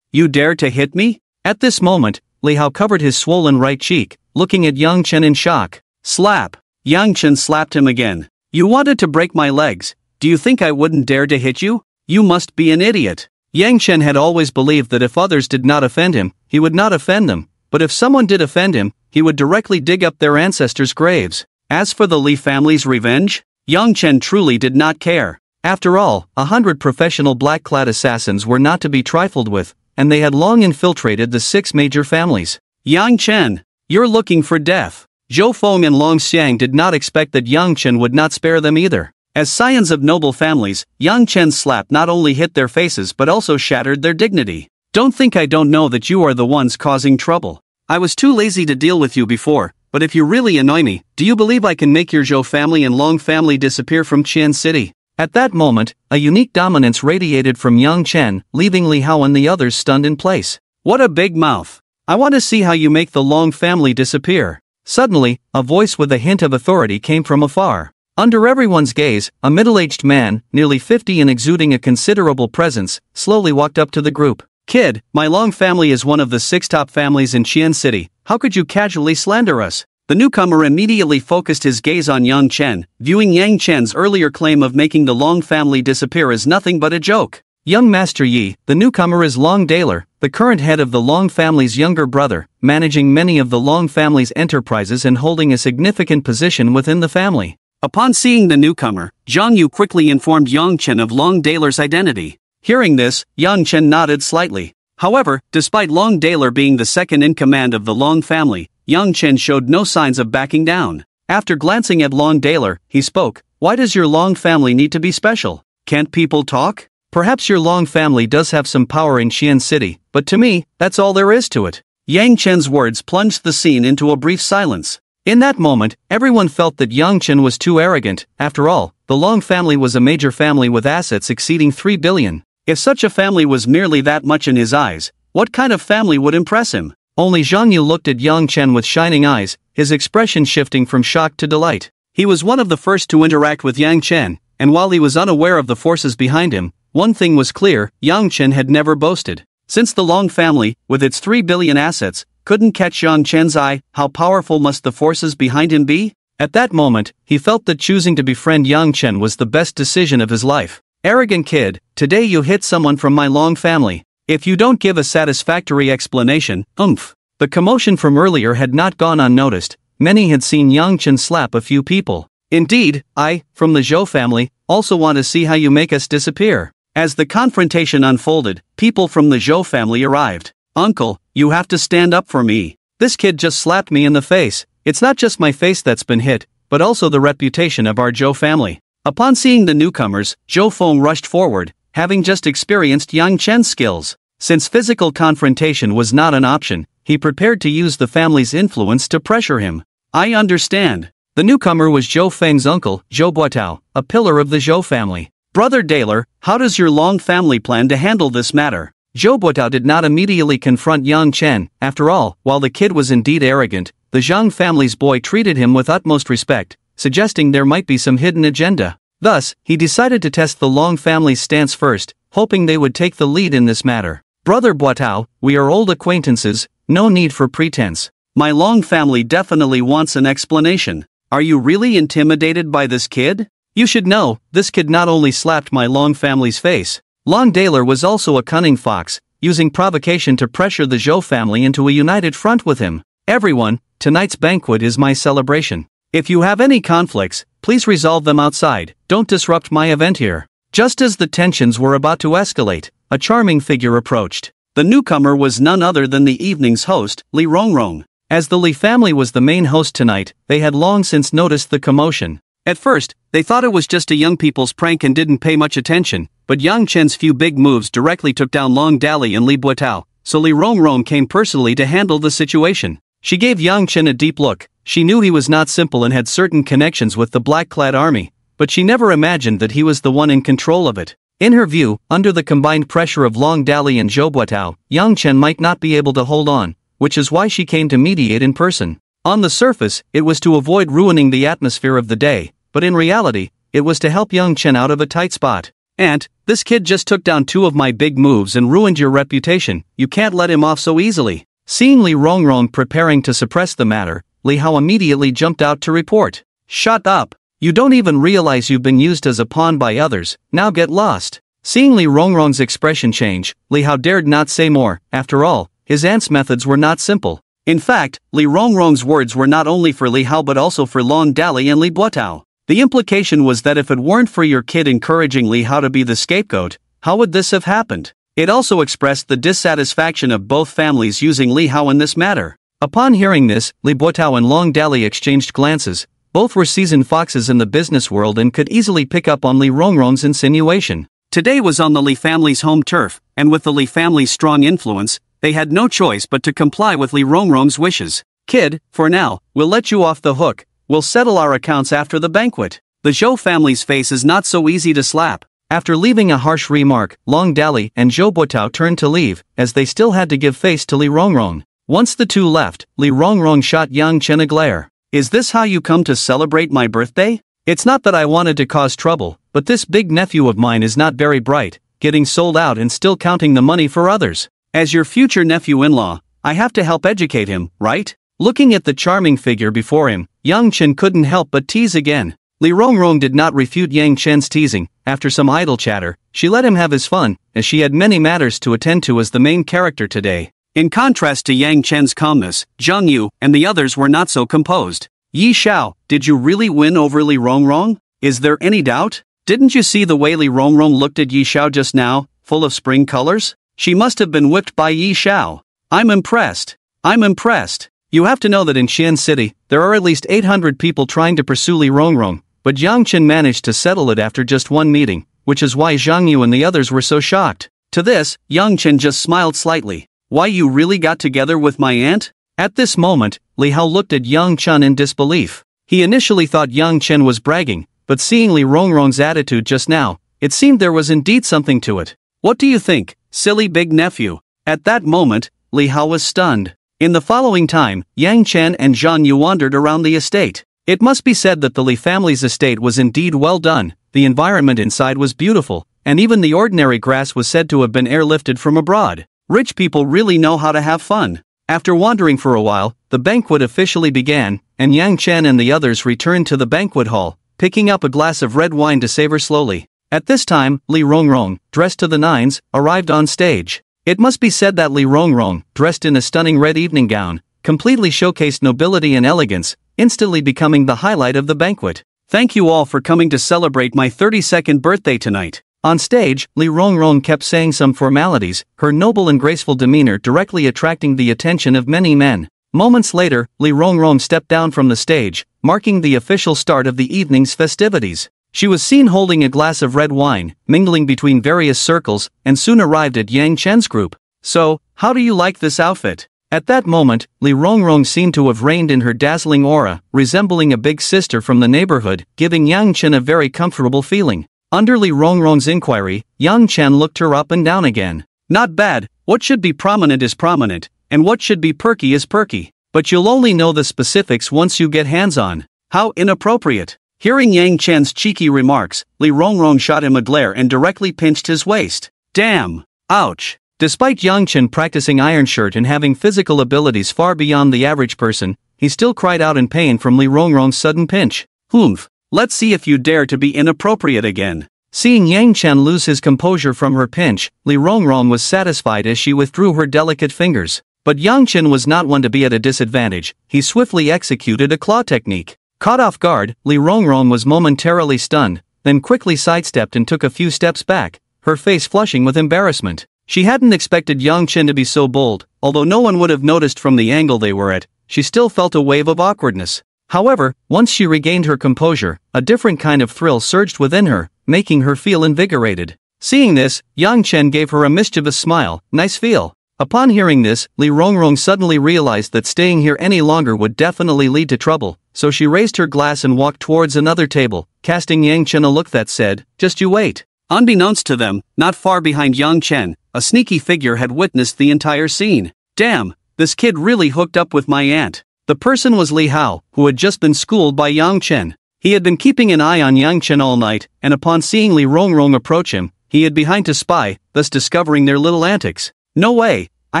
You dare to hit me? At this moment, Li Hao covered his swollen right cheek, looking at Yang Chen in shock. Slap. Yang Chen slapped him again. You wanted to break my legs. Do you think I wouldn't dare to hit you? You must be an idiot. Yang Chen had always believed that if others did not offend him, he would not offend them, but if someone did offend him, he would directly dig up their ancestors' graves. As for the Li family's revenge, Yang Chen truly did not care. After all, 100 professional black-clad assassins were not to be trifled with, and they had long infiltrated the 6 major families. Yang Chen, you're looking for death. Zhou Feng and Long Xiang did not expect that Yang Chen would not spare them either. As scions of noble families, Yang Chen's slap not only hit their faces but also shattered their dignity. Don't think I don't know that you are the ones causing trouble. I was too lazy to deal with you before, but if you really annoy me, do you believe I can make your Zhou family and Long family disappear from Qian City? At that moment, a unique dominance radiated from Yang Chen, leaving Li Hao and the others stunned in place. What a big mouth! I want to see how you make the Long family disappear. Suddenly, a voice with a hint of authority came from afar. Under everyone's gaze, a middle-aged man, nearly 50 and exuding a considerable presence, slowly walked up to the group. Kid, my Long family is one of the 6 top families in Qian City. How could you casually slander us? The newcomer immediately focused his gaze on Yang Chen, viewing Yang Chen's earlier claim of making the Long family disappear as nothing but a joke. Young Master Yi, the newcomer is Long Daler, the current head of the Long family's younger brother, managing many of the Long family's enterprises and holding a significant position within the family. Upon seeing the newcomer, Zhang Yu quickly informed Yang Chen of Long Daler's identity. Hearing this, Yang Chen nodded slightly. However, despite Long Daler being the second in command of the Long family, Yang Chen showed no signs of backing down. After glancing at Long Daler, he spoke, "Why does your Long family need to be special? Can't people talk? Perhaps your Long family does have some power in Qian City, but to me, that's all there is to it." Yang Chen's words plunged the scene into a brief silence. In that moment, everyone felt that Yang Chen was too arrogant. After all, the Long family was a major family with assets exceeding 3 billion. If such a family was merely that much in his eyes, what kind of family would impress him? Only Zhang Yu looked at Yang Chen with shining eyes, his expression shifting from shock to delight. He was one of the first to interact with Yang Chen, and while he was unaware of the forces behind him, one thing was clear: Yang Chen had never boasted. Since the Long family, with its 3 billion assets, couldn't catch Yang Chen's eye, how powerful must the forces behind him be? At that moment, he felt that choosing to befriend Yang Chen was the best decision of his life. Arrogant kid, today you hit someone from my Long family. If you don't give a satisfactory explanation, The commotion from earlier had not gone unnoticed. Many had seen Yang Chen slap a few people. Indeed, I, from the Zhou family, also want to see how you make us disappear. As the confrontation unfolded, people from the Zhou family arrived. Uncle, you have to stand up for me. This kid just slapped me in the face. It's not just my face that's been hit, but also the reputation of our Zhou family. Upon seeing the newcomers, Zhou Feng rushed forward, having just experienced Yang Chen's skills. Since physical confrontation was not an option, he prepared to use the family's influence to pressure him. I understand. The newcomer was Zhou Feng's uncle, Zhou Buotao, a pillar of the Zhou family. Brother Daler, how does your Long family plan to handle this matter? Zhou Buotao did not immediately confront Yang Chen. After all, while the kid was indeed arrogant, the Zhang family's boy treated him with utmost respect, suggesting there might be some hidden agenda. Thus, he decided to test the Long family's stance first, hoping they would take the lead in this matter. Brother Buotao, we are old acquaintances, no need for pretense. My Long family definitely wants an explanation. Are you really intimidated by this kid? You should know, this kid not only slapped my Long family's face. Long Daler was also a cunning fox, using provocation to pressure the Zhou family into a united front with him. Everyone, tonight's banquet is my celebration. If you have any conflicts, please resolve them outside, don't disrupt my event here. Just as the tensions were about to escalate, a charming figure approached. The newcomer was none other than the evening's host, Li Rongrong. As the Li family was the main host tonight, they had long since noticed the commotion. At first, they thought it was just a young people's prank and didn't pay much attention, but Yang Chen's few big moves directly took down Long Dali and Li Buotao, so Li Rongrong came personally to handle the situation. She gave Yang Chen a deep look. She knew he was not simple and had certain connections with the black-clad army, but she never imagined that he was the one in control of it. In her view, under the combined pressure of Long Dali and Zhou Buotao, Yang Chen might not be able to hold on, which is why she came to mediate in person. On the surface, it was to avoid ruining the atmosphere of the day, but in reality, it was to help Yang Chen out of a tight spot. Aunt, this kid just took down 2 of my big moves and ruined your reputation, you can't let him off so easily. Seeing Li Rongrong preparing to suppress the matter, Li Hao immediately jumped out to report. Shut up! You don't even realize you've been used as a pawn by others, now get lost. Seeing Li Rongrong's expression change, Li Hao dared not say more. After all, his aunt's methods were not simple. In fact, Li Rongrong's words were not only for Li Hao but also for Long Dali and Li Buotao. The implication was that if it weren't for your kid encouraging Li Hao to be the scapegoat, how would this have happened? It also expressed the dissatisfaction of both families using Li Hao in this matter. Upon hearing this, Li Buotao and Long Dali exchanged glances. Both were seasoned foxes in the business world and could easily pick up on Li Rongrong's insinuation. Today was on the Li family's home turf, and with the Li family's strong influence, they had no choice but to comply with Li Rongrong's wishes. Kid, for now, we'll let you off the hook. We'll settle our accounts after the banquet. The Zhou family's face is not so easy to slap. After leaving a harsh remark, Long Dali and Zhou Buotao turned to leave, as they still had to give face to Li Rongrong. Once the two left, Li Rongrong shot Yang Chen a glare. Is this how you come to celebrate my birthday? It's not that I wanted to cause trouble, but this big nephew of mine is not very bright, getting sold out and still counting the money for others. As your future nephew-in-law, I have to help educate him, right? Looking at the charming figure before him, Yang Chen couldn't help but tease again. Li Rongrong did not refute Yang Chen's teasing. After some idle chatter, she let him have his fun, as she had many matters to attend to as the main character today. In contrast to Yang Chen's calmness, Zhang Yu and the others were not so composed. Yi Xiao, did you really win over Li Rongrong? Is there any doubt? Didn't you see the way Li Rongrong looked at Yi Xiao just now, full of spring colors? She must have been whipped by Yi Xiao. I'm impressed. I'm impressed. You have to know that in Xian City, there are at least 800 people trying to pursue Li Rongrong, but Yang Chen managed to settle it after just one meeting, which is why Zhang Yu and the others were so shocked. To this, Yang Chen just smiled slightly. Why, you really got together with my aunt? At this moment, Li Hao looked at Yang Chen in disbelief. He initially thought Yang Chen was bragging, but seeing Li Rongrong's attitude just now, it seemed there was indeed something to it. What do you think, silly big nephew? At that moment, Li Hao was stunned. In the following time, Yang Chen and Zhang Yu wandered around the estate. It must be said that the Li family's estate was indeed well done. The environment inside was beautiful, and even the ordinary grass was said to have been airlifted from abroad. Rich people really know how to have fun. After wandering for a while, the banquet officially began, and Yang Chen and the others returned to the banquet hall, picking up a glass of red wine to savor slowly. At this time, Li Rongrong, dressed to the nines, arrived on stage. It must be said that Li Rongrong, dressed in a stunning red evening gown, completely showcased nobility and elegance, instantly becoming the highlight of the banquet. Thank you all for coming to celebrate my 32nd birthday tonight. On stage, Li Rongrong kept saying some formalities, her noble and graceful demeanor directly attracting the attention of many men. Moments later, Li Rongrong stepped down from the stage, marking the official start of the evening's festivities. She was seen holding a glass of red wine, mingling between various circles, and soon arrived at Yang Chen's group. So, how do you like this outfit? At that moment, Li Rongrong seemed to have reigned in her dazzling aura, resembling a big sister from the neighborhood, giving Yang Chen a very comfortable feeling. Under Li Rongrong's inquiry, Yang Chen looked her up and down again. Not bad, what should be prominent is prominent, and what should be perky is perky. But you'll only know the specifics once you get hands-on. How inappropriate. Hearing Yang Chen's cheeky remarks, Li Rongrong shot him a glare and directly pinched his waist. Damn! Ouch! Despite Yang Chen practicing Iron Shirt and having physical abilities far beyond the average person, he still cried out in pain from Li Rongrong's sudden pinch. Humph! Let's see if you dare to be inappropriate again. Seeing Yang Chen lose his composure from her pinch, Li Rongrong was satisfied as she withdrew her delicate fingers. But Yang Chen was not one to be at a disadvantage. He swiftly executed a claw technique. Caught off guard, Li Rongrong was momentarily stunned, then quickly sidestepped and took a few steps back, her face flushing with embarrassment. She hadn't expected Yang Chen to be so bold. Although no one would have noticed from the angle they were at, she still felt a wave of awkwardness. However, once she regained her composure, a different kind of thrill surged within her, making her feel invigorated. Seeing this, Yang Chen gave her a mischievous smile. Nice feel. Upon hearing this, Li Rongrong suddenly realized that staying here any longer would definitely lead to trouble, so she raised her glass and walked towards another table, casting Yang Chen a look that said, "Just you wait." Unbeknownst to them, not far behind Yang Chen, a sneaky figure had witnessed the entire scene. Damn, this kid really hooked up with my aunt. The person was Li Hao, who had just been schooled by Yang Chen. He had been keeping an eye on Yang Chen all night, and upon seeing Li Rongrong approach him, he hid behind to spy, thus discovering their little antics. No way, I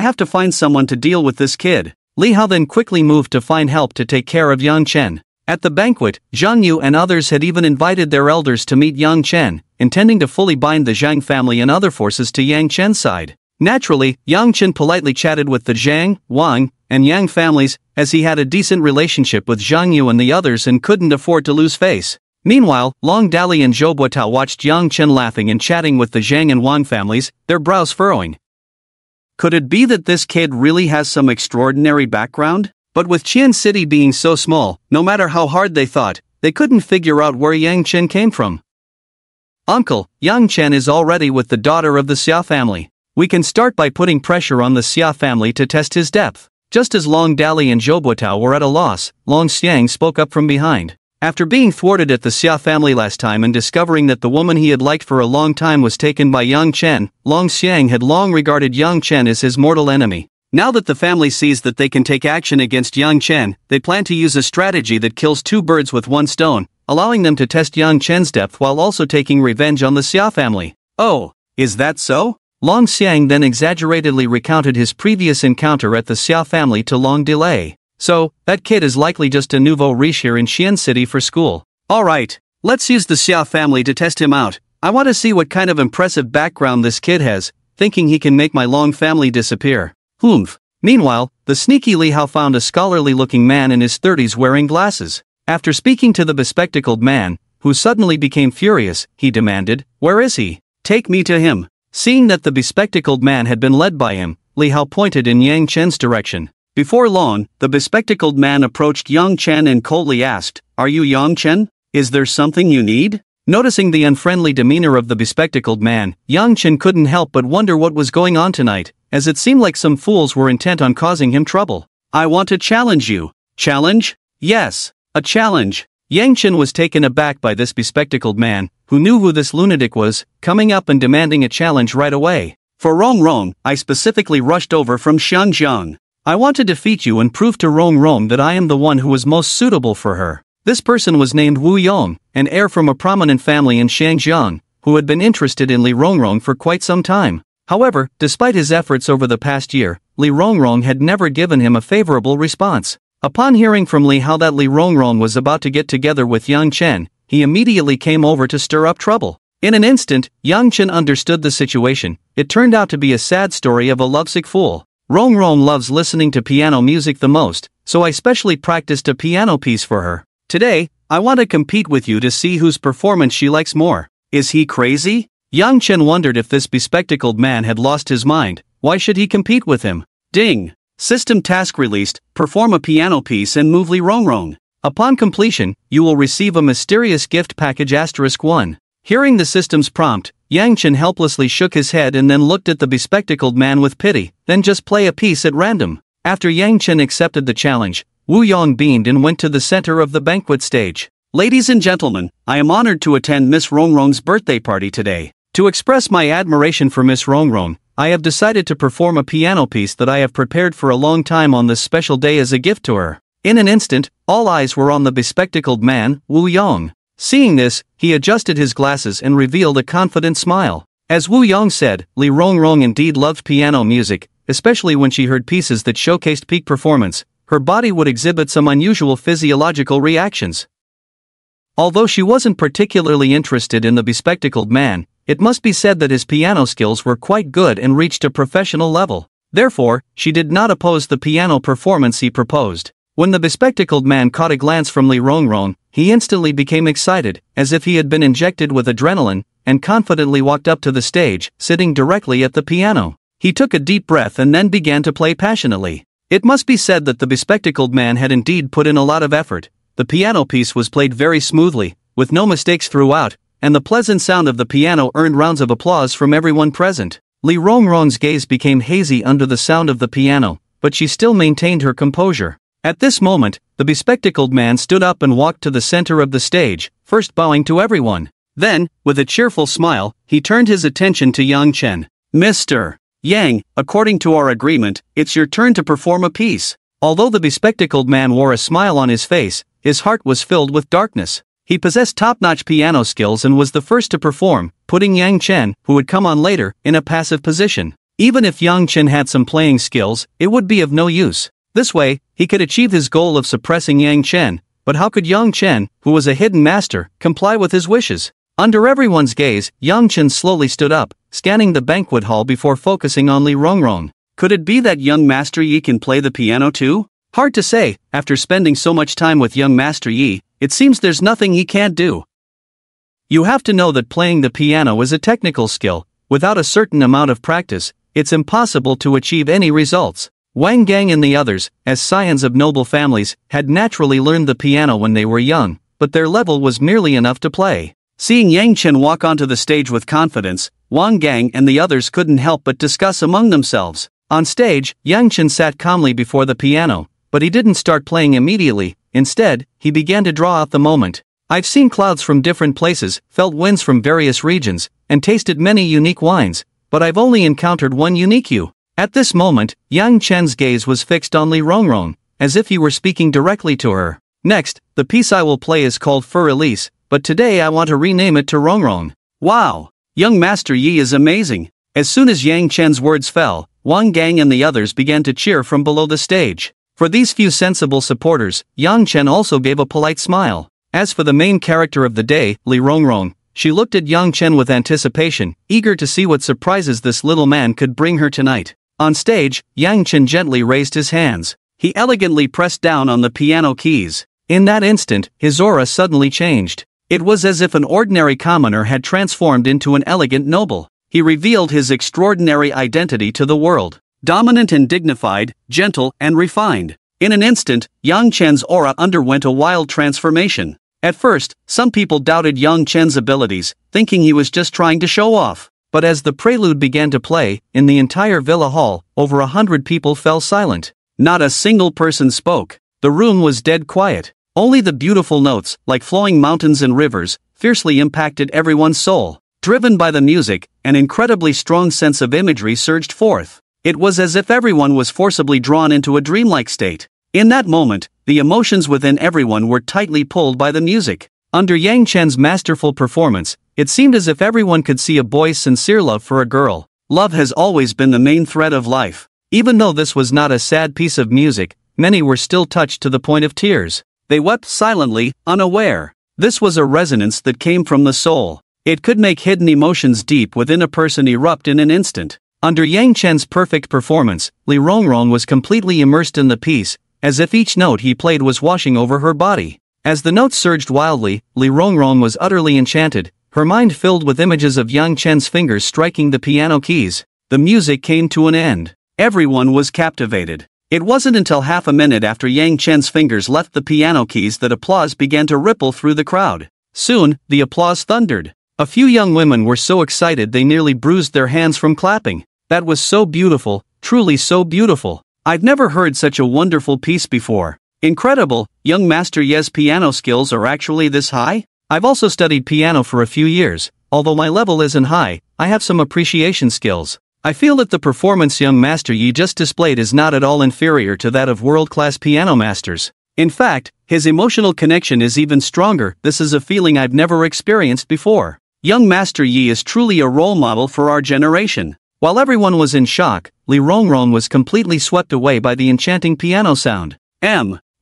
have to find someone to deal with this kid. Li Hao then quickly moved to find help to take care of Yang Chen. At the banquet, Zhang Yu and others had even invited their elders to meet Yang Chen, intending to fully bind the Zhang family and other forces to Yang Chen's side. Naturally, Yang Chen politely chatted with the Zhang, Wang, and Yang families, as he had a decent relationship with Zhang Yu and the others and couldn't afford to lose face. Meanwhile, Long Dali and Zhou Buotao watched Yang Chen laughing and chatting with the Zhang and Wang families, their brows furrowing. Could it be that this kid really has some extraordinary background? But with Qian City being so small, no matter how hard they thought, they couldn't figure out where Yang Chen came from. Uncle, Yang Chen is already with the daughter of the Xia family. We can start by putting pressure on the Xia family to test his depth. Just as Long Dali and Zhou Buotao were at a loss, Long Xiang spoke up from behind. After being thwarted at the Xia family last time and discovering that the woman he had liked for a long time was taken by Yang Chen, Long Xiang had long regarded Yang Chen as his mortal enemy. Now that the family sees that they can take action against Yang Chen, they plan to use a strategy that kills two birds with one stone, allowing them to test Yang Chen's depth while also taking revenge on the Xia family. Oh, is that so? Long Xiang then exaggeratedly recounted his previous encounter at the Xia family to Long Delay. So, that kid is likely just a nouveau riche here in Xian City for school. Alright, let's use the Xia family to test him out. I want to see what kind of impressive background this kid has, thinking he can make my Long family disappear. Humph. Meanwhile, the sneaky Li Hao found a scholarly-looking man in his 30s wearing glasses. After speaking to the bespectacled man, who suddenly became furious, he demanded, "Where is he? Take me to him." Seeing that the bespectacled man had been led by him, Li Hao pointed in Yang Chen's direction. Before long, the bespectacled man approached Yang Chen and coldly asked, "Are you Yang Chen? Is there something you need?" Noticing the unfriendly demeanor of the bespectacled man, Yang Chen couldn't help but wonder what was going on tonight, as it seemed like some fools were intent on causing him trouble. "I want to challenge you." "Challenge?" "Yes, a challenge." Yang Chen was taken aback by this bespectacled man, who knew who this lunatic was, coming up and demanding a challenge right away. "For Rong Rong, I specifically rushed over from Shangjiang. I want to defeat you and prove to Rong Rong that I am the one who is most suitable for her." This person was named Wu Yong, an heir from a prominent family in Shangjiang, who had been interested in Li Rongrong for quite some time. However, despite his efforts over the past year, Li Rongrong had never given him a favorable response. Upon hearing from Li Hao that Li Rongrong was about to get together with Yang Chen, he immediately came over to stir up trouble. In an instant, Yang Chen understood the situation. It turned out to be a sad story of a lovesick fool. Rongrong loves listening to piano music the most, so I specially practiced a piano piece for her. Today, I want to compete with you to see whose performance she likes more. Is he crazy? Yang Chen wondered if this bespectacled man had lost his mind. Why should he compete with him? Ding! System task released, perform a piano piece and move Li Rongrong. Upon completion, you will receive a mysterious gift package *1. Hearing the system's prompt, Yang Chen helplessly shook his head and then looked at the bespectacled man with pity, then just play a piece at random. After Yang Chen accepted the challenge, Wu Yong beamed and went to the center of the banquet stage. "Ladies and gentlemen, I am honored to attend Miss Rongrong's birthday party today. To express my admiration for Miss Rongrong, I have decided to perform a piano piece that I have prepared for a long time on this special day as a gift to her." In an instant, all eyes were on the bespectacled man, Wu Yong. Seeing this, he adjusted his glasses and revealed a confident smile. As Wu Yong said, Li Rongrong indeed loved piano music, especially when she heard pieces that showcased peak performance. Her body would exhibit some unusual physiological reactions. Although she wasn't particularly interested in the bespectacled man, it must be said that his piano skills were quite good and reached a professional level. Therefore, she did not oppose the piano performance he proposed. When the bespectacled man caught a glance from Li Rongrong, he instantly became excited, as if he had been injected with adrenaline, and confidently walked up to the stage, sitting directly at the piano. He took a deep breath and then began to play passionately. It must be said that the bespectacled man had indeed put in a lot of effort. The piano piece was played very smoothly, with no mistakes throughout, and the pleasant sound of the piano earned rounds of applause from everyone present. Li Rongrong's gaze became hazy under the sound of the piano, but she still maintained her composure. At this moment, the bespectacled man stood up and walked to the center of the stage, first bowing to everyone. Then, with a cheerful smile, he turned his attention to Yang Chen. "Mr. Yang, according to our agreement, it's your turn to perform a piece." Although the bespectacled man wore a smile on his face, his heart was filled with darkness. He possessed top-notch piano skills and was the first to perform, putting Yang Chen, who would come on later, in a passive position. Even if Yang Chen had some playing skills, it would be of no use. This way, he could achieve his goal of suppressing Yang Chen, but how could Yang Chen, who was a hidden master, comply with his wishes? Under everyone's gaze, Yang Chen slowly stood up, scanning the banquet hall before focusing on Li Rongrong. Could it be that young Master Yi can play the piano too? Hard to say. After spending so much time with young Master Yi, it seems there's nothing he can't do. You have to know that playing the piano is a technical skill. Without a certain amount of practice, it's impossible to achieve any results. Wang Gang and the others, as scions of noble families, had naturally learned the piano when they were young, but their level was merely enough to play. Seeing Yang Chen walk onto the stage with confidence, Wang Gang and the others couldn't help but discuss among themselves. On stage, Yang Chen sat calmly before the piano, but he didn't start playing immediately. Instead, he began to draw out the moment. I've seen clouds from different places, felt winds from various regions, and tasted many unique wines, but I've only encountered one unique you. At this moment, Yang Chen's gaze was fixed on Li Rongrong, as if he were speaking directly to her. Next, the piece I will play is called Fur Elise, but today I want to rename it to Rongrong. Wow! Young Master Yi is amazing. As soon as Yang Chen's words fell, Wang Gang and the others began to cheer from below the stage. For these few sensible supporters, Yang Chen also gave a polite smile. As for the main character of the day, Li Rongrong, she looked at Yang Chen with anticipation, eager to see what surprises this little man could bring her tonight. On stage, Yang Chen gently raised his hands. He elegantly pressed down on the piano keys. In that instant, his aura suddenly changed. It was as if an ordinary commoner had transformed into an elegant noble. He revealed his extraordinary identity to the world. Dominant and dignified, gentle and refined. In an instant, Yang Chen's aura underwent a wild transformation. At first, some people doubted Yang Chen's abilities, thinking he was just trying to show off. But as the prelude began to play, in the entire villa hall, over 100 people fell silent. Not a single person spoke. The room was dead quiet. Only the beautiful notes, like flowing mountains and rivers, fiercely impacted everyone's soul. Driven by the music, an incredibly strong sense of imagery surged forth. It was as if everyone was forcibly drawn into a dreamlike state. In that moment, the emotions within everyone were tightly pulled by the music. Under Yang Chen's masterful performance, it seemed as if everyone could see a boy's sincere love for a girl. Love has always been the main thread of life. Even though this was not a sad piece of music, many were still touched to the point of tears. They wept silently, unaware. This was a resonance that came from the soul. It could make hidden emotions deep within a person erupt in an instant. Under Yang Chen's perfect performance, Li Rongrong was completely immersed in the piece, as if each note he played was washing over her body. As the notes surged wildly, Li Rongrong was utterly enchanted, her mind filled with images of Yang Chen's fingers striking the piano keys. The music came to an end. Everyone was captivated. It wasn't until half a minute after Yang Chen's fingers left the piano keys that applause began to ripple through the crowd. Soon, the applause thundered. A few young women were so excited they nearly bruised their hands from clapping. That was so beautiful, truly so beautiful. I've never heard such a wonderful piece before. Incredible, young Master Ye's piano skills are actually this high? I've also studied piano for a few years. Although my level isn't high, I have some appreciation skills. I feel that the performance young Master Yi just displayed is not at all inferior to that of world-class piano masters. In fact, his emotional connection is even stronger. This is a feeling I've never experienced before. Young Master Yi is truly a role model for our generation. While everyone was in shock, Li Rongrong was completely swept away by the enchanting piano sound.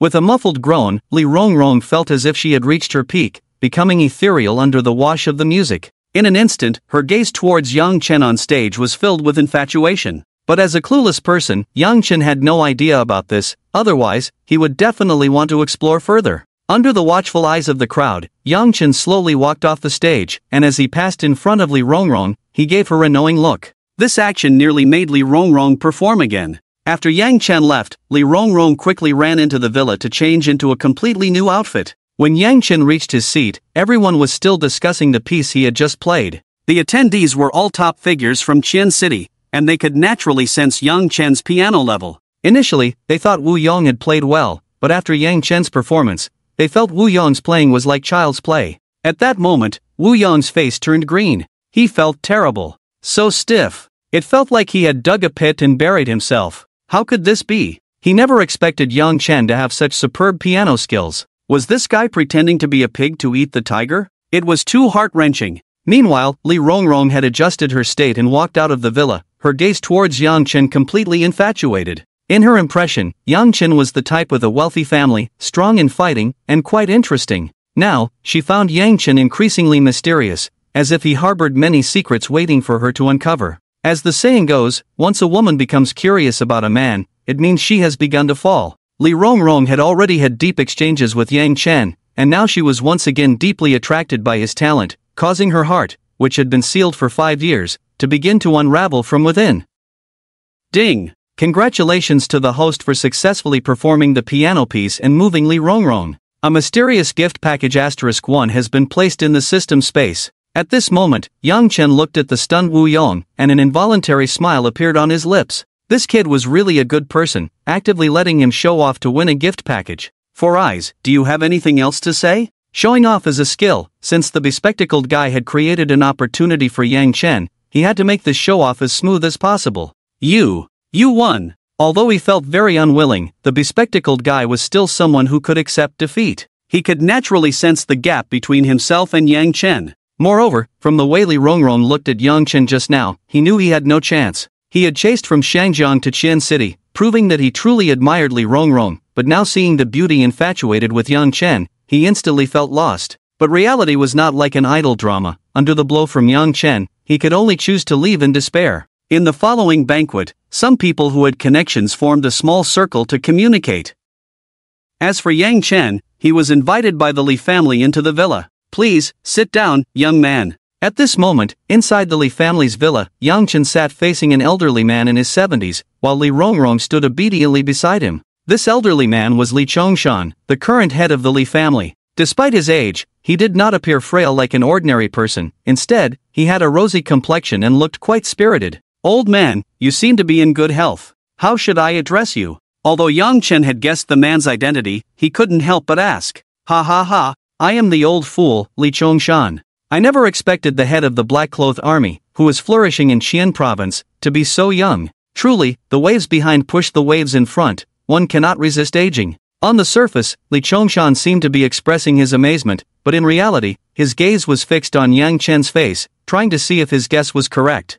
With a muffled groan, Li Rongrong felt as if she had reached her peak, becoming ethereal under the wash of the music. In an instant, her gaze towards Yang Chen on stage was filled with infatuation. But as a clueless person, Yang Chen had no idea about this, otherwise, he would definitely want to explore further. Under the watchful eyes of the crowd, Yang Chen slowly walked off the stage, and as he passed in front of Li Rongrong, he gave her a knowing look. This action nearly made Li Rongrong perform again. After Yang Chen left, Li Rongrong quickly ran into the villa to change into a completely new outfit. When Yang Chen reached his seat, everyone was still discussing the piece he had just played. The attendees were all top figures from Qian City, and they could naturally sense Yang Chen's piano level. Initially, they thought Wu Yong had played well, but after Yang Chen's performance, they felt Wu Yong's playing was like child's play. At that moment, Wu Yong's face turned green. He felt terrible. So stiff. It felt like he had dug a pit and buried himself. How could this be? He never expected Yang Chen to have such superb piano skills. Was this guy pretending to be a pig to eat the tiger? It was too heart-wrenching. Meanwhile, Li Rongrong had adjusted her state and walked out of the villa, her gaze towards Yang Chen completely infatuated. In her impression, Yang Chen was the type with a wealthy family, strong in fighting, and quite interesting. Now, she found Yang Chen increasingly mysterious, as if he harbored many secrets waiting for her to uncover. As the saying goes, once a woman becomes curious about a man, it means she has begun to fall. Li Rongrong had already had deep exchanges with Yang Chen, and now she was once again deeply attracted by his talent, causing her heart, which had been sealed for 5 years, to begin to unravel from within. Ding! Congratulations to the host for successfully performing the piano piece and moving Li Rongrong. A mysterious gift package *1 has been placed in the system space. At this moment, Yang Chen looked at the stunned Wu Yong, and an involuntary smile appeared on his lips. This kid was really a good person, actively letting him show off to win a gift package. 4 Eyes, do you have anything else to say? Showing off is a skill. Since the bespectacled guy had created an opportunity for Yang Chen, he had to make this show off as smooth as possible. You won. Although he felt very unwilling, the bespectacled guy was still someone who could accept defeat. He could naturally sense the gap between himself and Yang Chen. Moreover, from the way Li Rongrong looked at Yang Chen just now, he knew he had no chance. He had chased from Shangjiang to Qian City, proving that he truly admired Li Rongrong, but now seeing the beauty infatuated with Yang Chen, he instantly felt lost. But reality was not like an idle drama. Under the blow from Yang Chen, he could only choose to leave in despair. In the following banquet, some people who had connections formed a small circle to communicate. As for Yang Chen, he was invited by the Li family into the villa. Please, sit down, young man. At this moment, inside the Li family's villa, Yang Chen sat facing an elderly man in his 70s, while Li Rongrong stood obediently beside him. This elderly man was Li Chongshan, the current head of the Li family. Despite his age, he did not appear frail like an ordinary person. Instead, he had a rosy complexion and looked quite spirited. Old man, you seem to be in good health. How should I address you? Although Yang Chen had guessed the man's identity, he couldn't help but ask. Ha ha ha, I am the old fool, Li Chongshan. I never expected the head of the Black Cloth Army, who is flourishing in Qian province, to be so young. Truly, the waves behind push the waves in front, one cannot resist aging. On the surface, Li Chongshan seemed to be expressing his amazement, but in reality, his gaze was fixed on Yang Chen's face, trying to see if his guess was correct.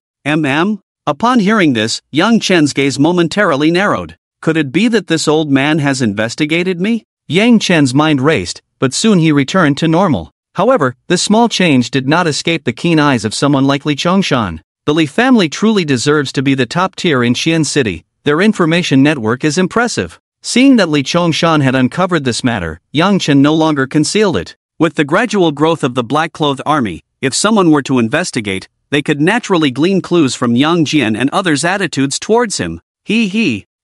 Upon hearing this, Yang Chen's gaze momentarily narrowed. Could it be that this old man has investigated me? Yang Chen's mind raced, but soon he returned to normal. However, this small change did not escape the keen eyes of someone like Li Chongshan. The Li family truly deserves to be the top tier in Qian City. Their information network is impressive. Seeing that Li Chongshan had uncovered this matter, Yang Chen no longer concealed it. With the gradual growth of the Black Cloth Army, if someone were to investigate, they could naturally glean clues from Yang Jian and others' attitudes towards him.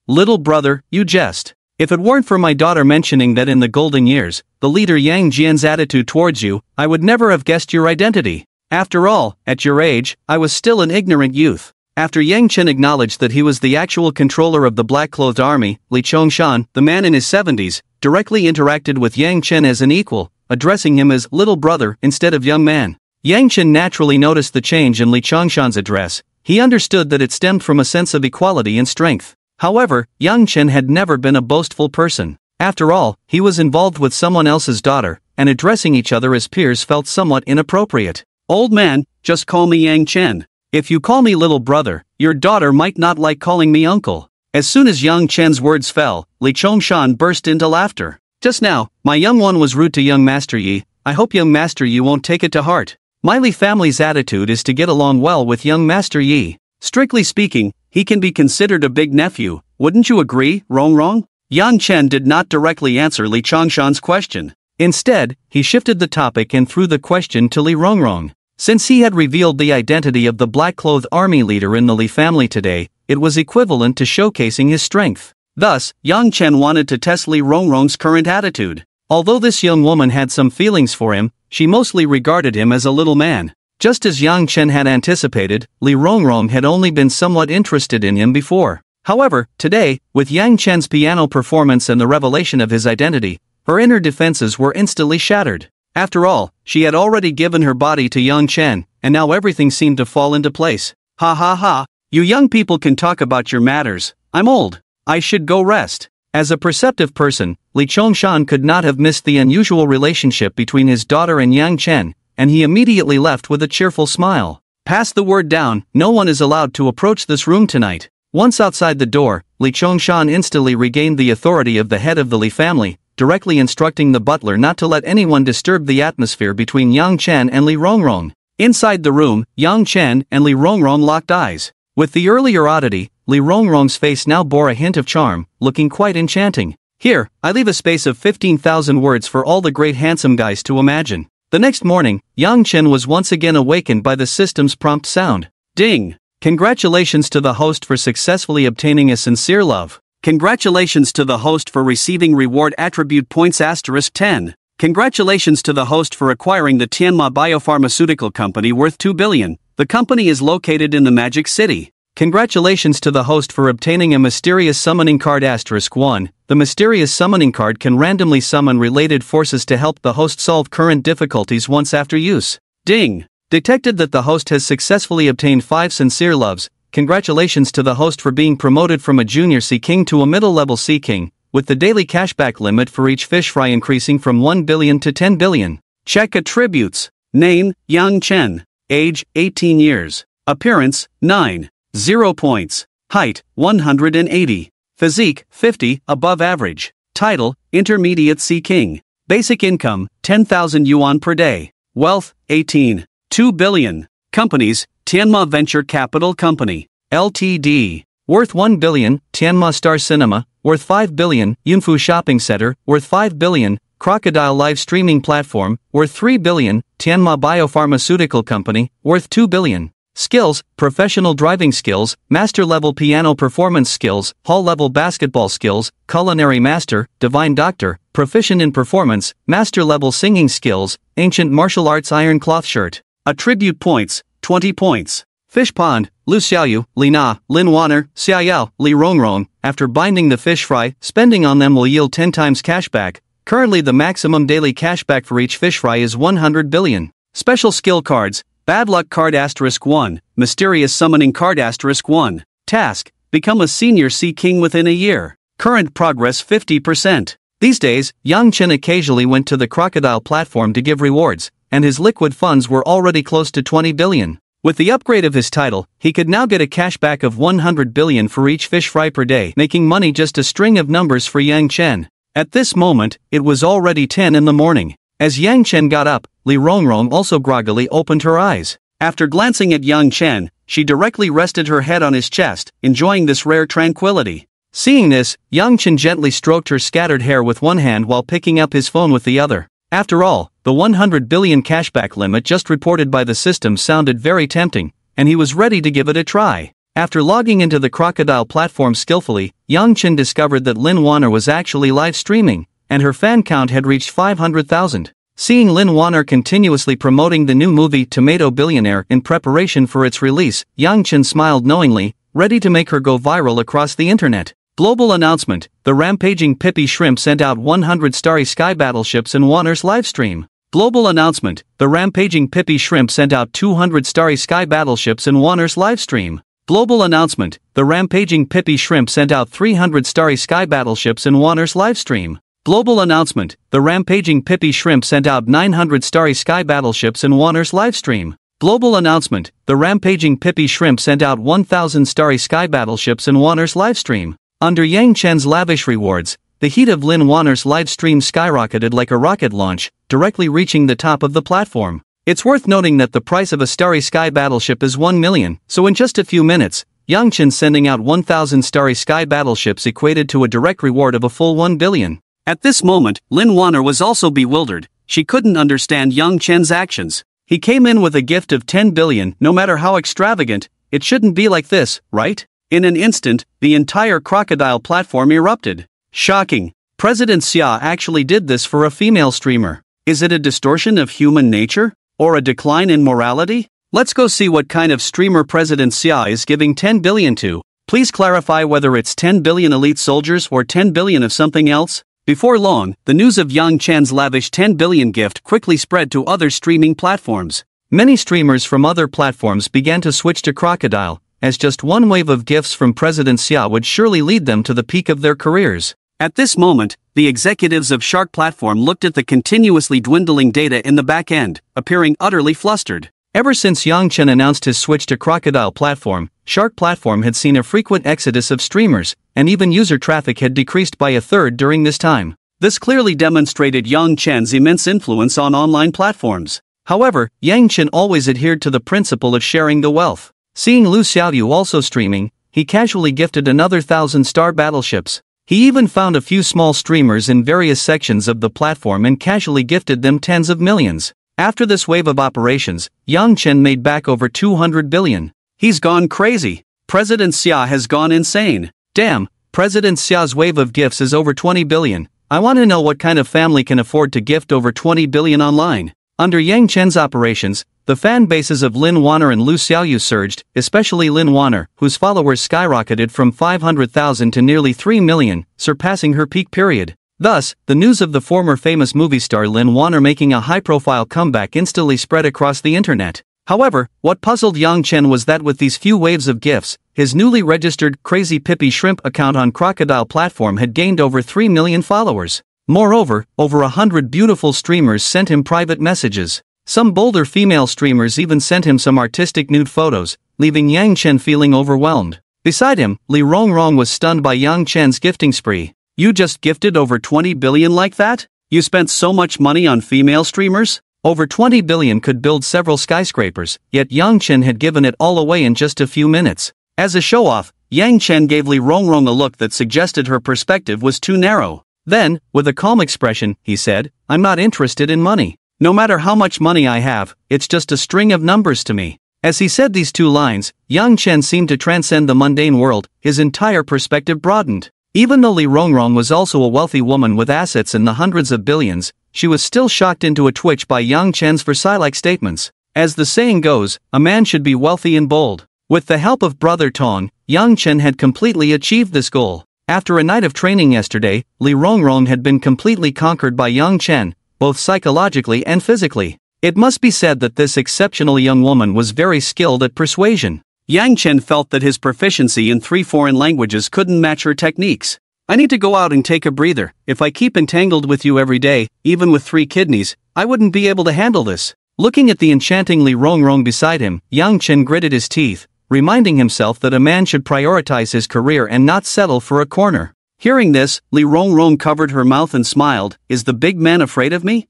Little brother, you jest. If it weren't for my daughter mentioning that in the golden years, the leader Yang Jian's attitude towards you, I would never have guessed your identity. After all, at your age, I was still an ignorant youth. After Yang Chen acknowledged that he was the actual controller of the Black-Clothed Army, Li Chongshan, the man in his 70s, directly interacted with Yang Chen as an equal, addressing him as little brother instead of young man. Yang Chen naturally noticed the change in Li Chongshan's address. He understood that it stemmed from a sense of equality and strength. However, Yang Chen had never been a boastful person. After all, he was involved with someone else's daughter, and addressing each other as peers felt somewhat inappropriate. Old man, just call me Yang Chen. If you call me little brother, your daughter might not like calling me uncle. As soon as Yang Chen's words fell, Li Chongshan burst into laughter. Just now, my young one was rude to young Master Yi. I hope young Master Yi won't take it to heart. My Li family's attitude is to get along well with young Master Yi. Strictly speaking, he can be considered a big nephew, wouldn't you agree, Rongrong? Yang Chen did not directly answer Li Chongshan's question. Instead, he shifted the topic and threw the question to Li Rongrong. Since he had revealed the identity of the Black-Clothed Army leader in the Li family today, it was equivalent to showcasing his strength. Thus, Yang Chen wanted to test Li Rongrong's current attitude. Although this young woman had some feelings for him, she mostly regarded him as a little man. Just as Yang Chen had anticipated, Li Rongrong had only been somewhat interested in him before. However, today, with Yang Chen's piano performance and the revelation of his identity, her inner defenses were instantly shattered. After all, she had already given her body to Yang Chen, and now everything seemed to fall into place. Ha ha ha, you young people can talk about your matters. I'm old. I should go rest. As a perceptive person, Li Chongshan could not have missed the unusual relationship between his daughter and Yang Chen, and he immediately left with a cheerful smile. Pass the word down, no one is allowed to approach this room tonight. Once outside the door, Li Chongshan instantly regained the authority of the head of the Li family, directly instructing the butler not to let anyone disturb the atmosphere between Yang Chen and Li Rongrong. Inside the room, Yang Chen and Li Rongrong locked eyes. With the earlier oddity, Li Rongrong's face now bore a hint of charm, looking quite enchanting. Here, I leave a space of 15,000 words for all the great handsome guys to imagine. The next morning, Yang Chen was once again awakened by the system's prompt sound. Ding! Congratulations to the host for successfully obtaining a sincere love. Congratulations to the host for receiving reward attribute points *10. Congratulations to the host for acquiring the Tianma Biopharmaceutical Company worth 2 billion. The company is located in the Magic City. Congratulations to the host for obtaining a mysterious summoning card *1. The mysterious summoning card can randomly summon related forces to help the host solve current difficulties once after use. Ding! Detected that the host has successfully obtained 5 sincere loves. Congratulations to the host for being promoted from a junior Sea King to a middle-level Sea King, with the daily cashback limit for each fish fry increasing from 1 billion to 10 billion. Check attributes. Name, Yang Chen. Age, 18 years. Appearance, 9. 0 points. Height, 180. Physique, 50, above average. Title, Intermediate Sea King. Basic income, 10,000 yuan per day. Wealth, 18. 2 billion. Companies, Tianma Venture Capital Company, Ltd. Worth 1 billion, Tianma Star Cinema, worth 5 billion, Yunfu Shopping Center, worth 5 billion, Crocodile Live Streaming Platform, worth 3 billion, Tianma Biopharmaceutical Company, worth 2 billion. Skills, professional driving skills, master-level piano performance skills, hall-level basketball skills, culinary master, divine doctor, proficient in performance, master-level singing skills, ancient martial arts iron cloth shirt. Attribute points, 20 points. Fish Pond, Lu Xiaoyu, Li Na, Lin Wanner, Xiaoyao, Li Rongrong. After binding the fish fry, spending on them will yield 10 times cashback. Currently the maximum daily cashback for each fish fry is 100 billion. Special skill cards, Bad Luck Card *1, Mysterious Summoning Card *1. Task, become a senior Sea King within a year. Current progress 50%. These days, Yang Chen occasionally went to the Crocodile platform to give rewards, and his liquid funds were already close to 20 billion. With the upgrade of his title, he could now get a cashback of 100 billion for each fish fry per day, making money just a string of numbers for Yang Chen. At this moment, it was already 10 in the morning. As Yang Chen got up, Li Rongrong also groggily opened her eyes. After glancing at Yang Chen, she directly rested her head on his chest, enjoying this rare tranquility. Seeing this, Yang Chen gently stroked her scattered hair with one hand while picking up his phone with the other. After all, the 100 billion cashback limit just reported by the system sounded very tempting, and he was ready to give it a try. After logging into the Crocodile platform skillfully, Yang Chen discovered that Lin Wanner was actually live streaming, and her fan count had reached 500,000. Seeing Lin Wanner continuously promoting the new movie Tomato Billionaire in preparation for its release, Yang Chen smiled knowingly, ready to make her go viral across the internet. Global announcement: the rampaging Pippi Shrimp sent out 100 starry sky battleships in Wanner's livestream. Global announcement: the rampaging Pippi Shrimp sent out 200 starry sky battleships in Wanner's livestream. Global announcement: the rampaging Pippi Shrimp sent out 300 starry sky battleships in Wanner's livestream. Global announcement: the rampaging Pippi Shrimp sent out 900 starry sky battleships in Wanner's livestream. Global announcement: the rampaging Pippi Shrimp sent out 1,000 starry sky battleships in Wanner's livestream. Under Yang Chen's lavish rewards, the heat of Lin Wanner's live stream skyrocketed like a rocket launch, directly reaching the top of the platform. It's worth noting that the price of a starry sky battleship is 1 million, so in just a few minutes, Yang Chen sending out 1,000 starry sky battleships equated to a direct reward of a full 1 billion. At this moment, Lin Wanner was also bewildered. She couldn't understand Yang Chen's actions. He came in with a gift of 10 billion, no matter how extravagant. It shouldn't be like this, right? In an instant, the entire Crocodile platform erupted. Shocking. President Xia actually did this for a female streamer. Is it a distortion of human nature? Or a decline in morality? Let's go see what kind of streamer President Xia is giving 10 billion to. Please clarify whether it's 10 billion elite soldiers or 10 billion of something else. Before long, the news of Yang Chen's lavish 10 billion gift quickly spread to other streaming platforms. Many streamers from other platforms began to switch to Crocodile, as just one wave of gifts from President Xia would surely lead them to the peak of their careers. At this moment, the executives of Shark Platform looked at the continuously dwindling data in the back end, appearing utterly flustered. Ever since Yang Chen announced his switch to Crocodile Platform, Shark Platform had seen a frequent exodus of streamers, and even user traffic had decreased by a third during this time. This clearly demonstrated Yang Chen's immense influence on online platforms. However, Yang Chen always adhered to the principle of sharing the wealth. Seeing Lu Xiaoyu also streaming, he casually gifted another 1,000 star battleships. He even found a few small streamers in various sections of the platform and casually gifted them tens of millions. After this wave of operations, Yang Chen made back over 200 billion. He's gone crazy. President Xia has gone insane. Damn, President Xia's wave of gifts is over 20 billion. I want to know what kind of family can afford to gift over 20 billion online. Under Yang Chen's operations, the fan bases of Lin Wanner and Lu Xiaoyu surged, especially Lin Wanner, whose followers skyrocketed from 500,000 to nearly 3 million, surpassing her peak period. Thus, the news of the former famous movie star Lin Wanner making a high-profile comeback instantly spread across the internet. However, what puzzled Yang Chen was that with these few waves of gifts, his newly registered Crazy Pippi Shrimp account on Crocodile platform had gained over 3 million followers. Moreover, over 100 beautiful streamers sent him private messages. Some bolder female streamers even sent him some artistic nude photos, leaving Yang Chen feeling overwhelmed. Beside him, Li Rongrong was stunned by Yang Chen's gifting spree. You just gifted over 20 billion like that? You spent so much money on female streamers? Over 20 billion could build several skyscrapers, yet Yang Chen had given it all away in just a few minutes. As a show-off, Yang Chen gave Li Rongrong a look that suggested her perspective was too narrow. Then, with a calm expression, he said, I'm not interested in money. No matter how much money I have, it's just a string of numbers to me. As he said these two lines, Yang Chen seemed to transcend the mundane world, his entire perspective broadened. Even though Li Rongrong was also a wealthy woman with assets in the hundreds of billions, she was still shocked into a twitch by Yang Chen's Versailles-like statements. As the saying goes, a man should be wealthy and bold. With the help of Brother Tong, Yang Chen had completely achieved this goal. After a night of training yesterday, Li Rongrong had been completely conquered by Yang Chen, both psychologically and physically. It must be said that this exceptional young woman was very skilled at persuasion. Yang Chen felt that his proficiency in 3 foreign languages couldn't match her techniques. I need to go out and take a breather. If I keep entangled with you every day, even with 3 kidneys, I wouldn't be able to handle this. Looking at the enchanting Li Rongrong beside him, Yang Chen gritted his teeth, reminding himself that a man should prioritize his career and not settle for a corner. Hearing this, Li Rongrong covered her mouth and smiled. Is the big man afraid of me?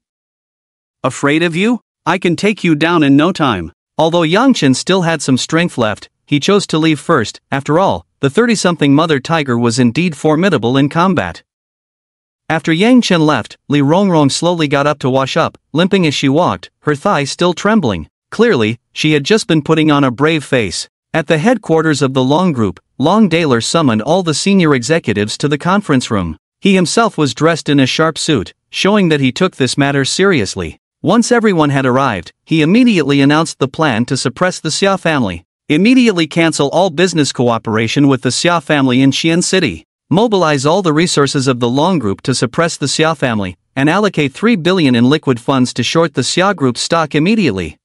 Afraid of you? I can take you down in no time. Although Yang Chen still had some strength left, he chose to leave first. After all, the 30-something mother tiger was indeed formidable in combat. After Yang Chen left, Li Rongrong slowly got up to wash up, limping as she walked, her thighs still trembling. Clearly, she had just been putting on a brave face. At the headquarters of the Long Group, Long Daler summoned all the senior executives to the conference room. He himself was dressed in a sharp suit, showing that he took this matter seriously. Once everyone had arrived, he immediately announced the plan to suppress the Xia family. Immediately cancel all business cooperation with the Xia family in Xi'an City. Mobilize all the resources of the Long Group to suppress the Xia family, and allocate 3 billion in liquid funds to short the Xia Group's stock immediately.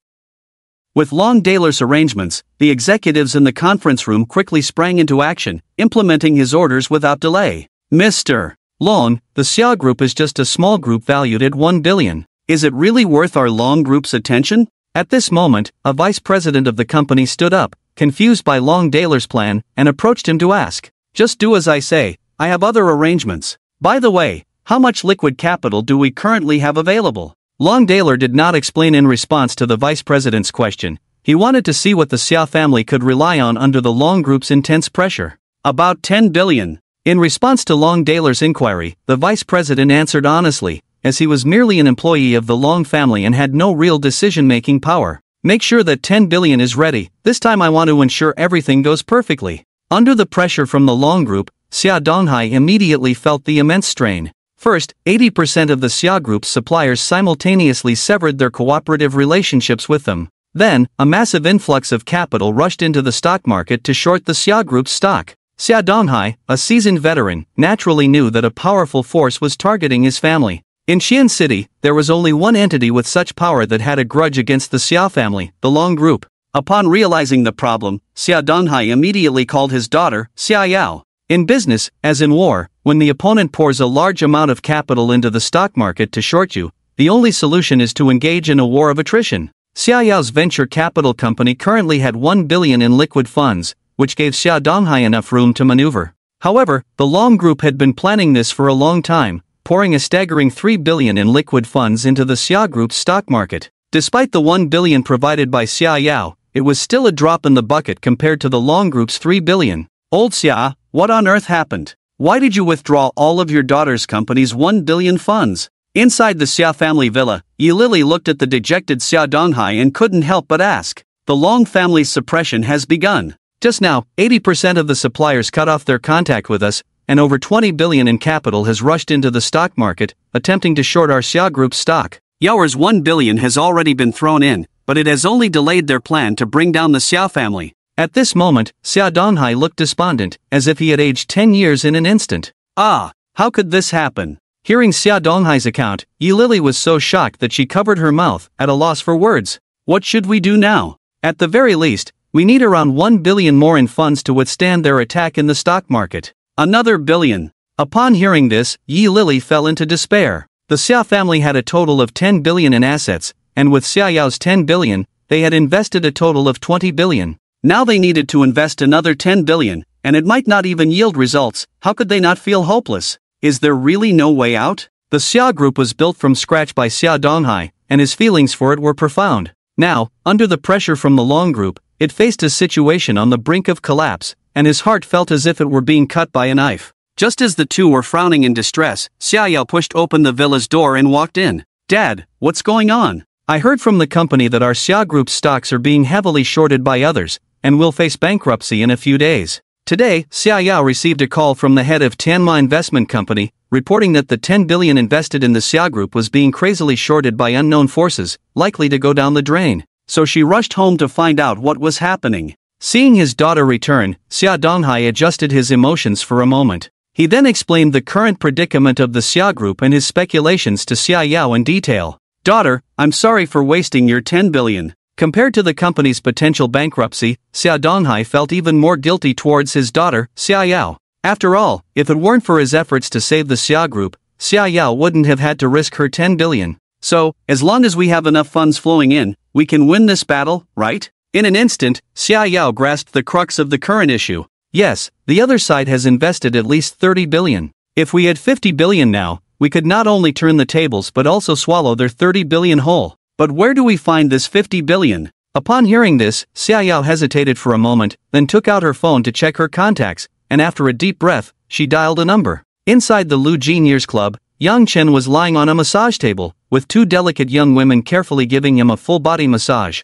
With Long Daler's arrangements, the executives in the conference room quickly sprang into action, implementing his orders without delay. Mr. Long, the Xia Group is just a small group valued at 1 billion. Is it really worth our Long Group's attention? At this moment, a vice president of the company stood up, confused by Long Daler's plan, and approached him to ask, just do as I say, I have other arrangements. By the way, how much liquid capital do we currently have available? Long Daler did not explain in response to the vice president's question. He wanted to see what the Xia family could rely on under the Long Group's intense pressure. About 10 billion. In response to Long Daler's inquiry, the vice president answered honestly, as he was merely an employee of the Long family and had no real decision-making power. Make sure that 10 billion is ready. This time I want to ensure everything goes perfectly. Under the pressure from the Long Group, Xia Donghai immediately felt the immense strain. First, 80% of the Xia Group's suppliers simultaneously severed their cooperative relationships with them. Then, a massive influx of capital rushed into the stock market to short the Xia Group's stock. Xia Donghai, a seasoned veteran, naturally knew that a powerful force was targeting his family. In Xi'an City, there was only one entity with such power that had a grudge against the Xia family, the Long Group. Upon realizing the problem, Xia Donghai immediately called his daughter, Xia Yao. In business, as in war, when the opponent pours a large amount of capital into the stock market to short you, the only solution is to engage in a war of attrition. Xia Yao's venture capital company currently had 1 billion in liquid funds, which gave Xia Donghai enough room to maneuver. However, the Long Group had been planning this for a long time, pouring a staggering 3 billion in liquid funds into the Xia Group's stock market. Despite the 1 billion provided by Xia Yao, it was still a drop in the bucket compared to the Long Group's 3 billion. Old Xia, what on earth happened? Why did you withdraw all of your daughter's company's 1 billion funds? Inside the Xia family villa, Yi Lily looked at the dejected Xia Donghai and couldn't help but ask. the Long family's suppression has begun. Just now, 80% of the suppliers cut off their contact with us, and over 20 billion in capital has rushed into the stock market, attempting to short our Xia Group's stock. Yaoer's 1 billion has already been thrown in, but it has only delayed their plan to bring down the Xia family. At this moment, Xia Donghai looked despondent, as if he had aged 10 years in an instant. Ah, how could this happen? Hearing Xia Donghai's account, Yi Lily was so shocked that she covered her mouth, at a loss for words. What should we do now? At the very least, we need around 1 billion more in funds to withstand their attack in the stock market. Another billion. Upon hearing this, Yi Lily fell into despair. The Xia family had a total of 10 billion in assets, and with Xia Yao's 10 billion, they had invested a total of 20 billion. Now they needed to invest another 10 billion, and it might not even yield results. How could they not feel hopeless? Is there really no way out? The Xia Group was built from scratch by Xia Donghai, and his feelings for it were profound. Now, under the pressure from the Long Group, it faced a situation on the brink of collapse, and his heart felt as if it were being cut by a knife. Just as the two were frowning in distress, Xia Yao pushed open the villa's door and walked in. Dad, what's going on? I heard from the company that our Xia Group's stocks are being heavily shorted by others, and will face bankruptcy in a few days. Today, Xia Yao received a call from the head of Tianma Investment Company, reporting that the 10 billion invested in the Xia Group was being crazily shorted by unknown forces, likely to go down the drain. So she rushed home to find out what was happening. Seeing his daughter return, Xia Donghai adjusted his emotions for a moment. He then explained the current predicament of the Xia Group and his speculations to Xia Yao in detail. Daughter, I'm sorry for wasting your 10 billion. Compared to the company's potential bankruptcy, Xia Donghai felt even more guilty towards his daughter, Xia Yao. After all, if it weren't for his efforts to save the Xia Group, Xia Yao wouldn't have had to risk her 10 billion. So, as long as we have enough funds flowing in, we can win this battle, right? In an instant, Xia Yao grasped the crux of the current issue. Yes, the other side has invested at least 30 billion. If we had 50 billion now, we could not only turn the tables but also swallow their 30 billion whole. But where do we find this 50 billion? Upon hearing this, Xia Yao hesitated for a moment, then took out her phone to check her contacts, and after a deep breath, she dialed a number. Inside the Lu Jiniers Club, Yang Chen was lying on a massage table, with two delicate young women carefully giving him a full-body massage.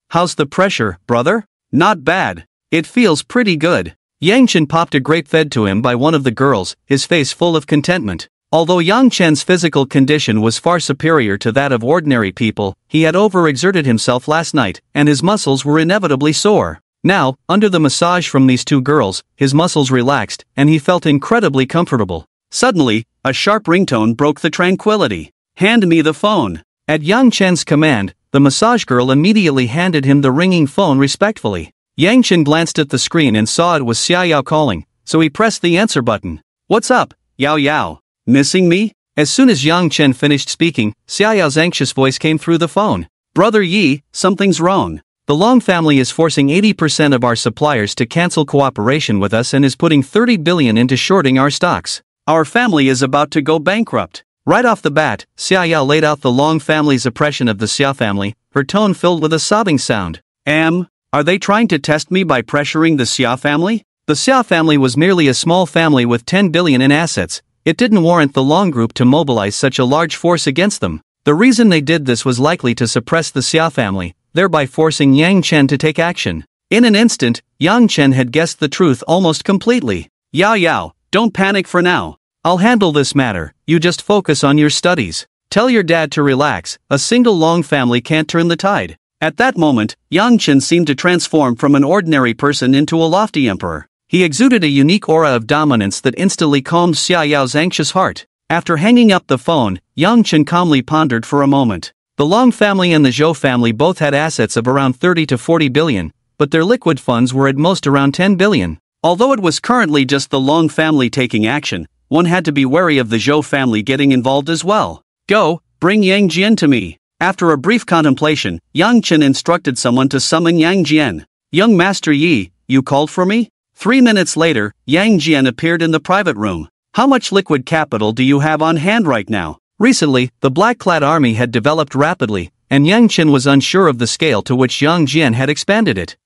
How's the pressure, brother? Not bad. It feels pretty good. Yang Chen popped a grape fed to him by one of the girls, his face full of contentment. Although Yang Chen's physical condition was far superior to that of ordinary people, he had overexerted himself last night, and his muscles were inevitably sore. Now, under the massage from these two girls, his muscles relaxed, and he felt incredibly comfortable. Suddenly, a sharp ringtone broke the tranquility. Hand me the phone. At Yang Chen's command, the massage girl immediately handed him the ringing phone respectfully. Yang Chen glanced at the screen and saw it was Xia Yao calling, so he pressed the answer button. What's up, Yao Yao? Missing me? As soon as Yang Chen finished speaking, Xia Yao's anxious voice came through the phone. Brother Yi, something's wrong. The Long family is forcing 80% of our suppliers to cancel cooperation with us and is putting 30 billion into shorting our stocks. Our family is about to go bankrupt. Right off the bat, Xia Yao laid out the Long family's oppression of the Xia family, her tone filled with a sobbing sound. Are they trying to test me by pressuring the Xia family? The Xia family was merely a small family with 10 billion in assets. It didn't warrant the Long Group to mobilize such a large force against them. The reason they did this was likely to suppress the Xia family, thereby forcing Yang Chen to take action. In an instant, Yang Chen had guessed the truth almost completely. Yao Yao, don't panic for now. I'll handle this matter, you just focus on your studies. Tell your dad to relax, a single Long family can't turn the tide. At that moment, Yang Chen seemed to transform from an ordinary person into a lofty emperor. He exuded a unique aura of dominance that instantly calmed Xia Yao's anxious heart. After hanging up the phone, Yang Chen calmly pondered for a moment. The Long family and the Zhou family both had assets of around 30 to 40 billion, but their liquid funds were at most around 10 billion. Although it was currently just the Long family taking action, one had to be wary of the Zhou family getting involved as well. Go, bring Yang Jian to me. After a brief contemplation, Yang Chen instructed someone to summon Yang Jian. Young Master Yi, you called for me? 3 minutes later, Yang Jian appeared in the private room. How much liquid capital do you have on hand right now? Recently, the black-clad army had developed rapidly, and Yang Chen was unsure of the scale to which Yang Jian had expanded it.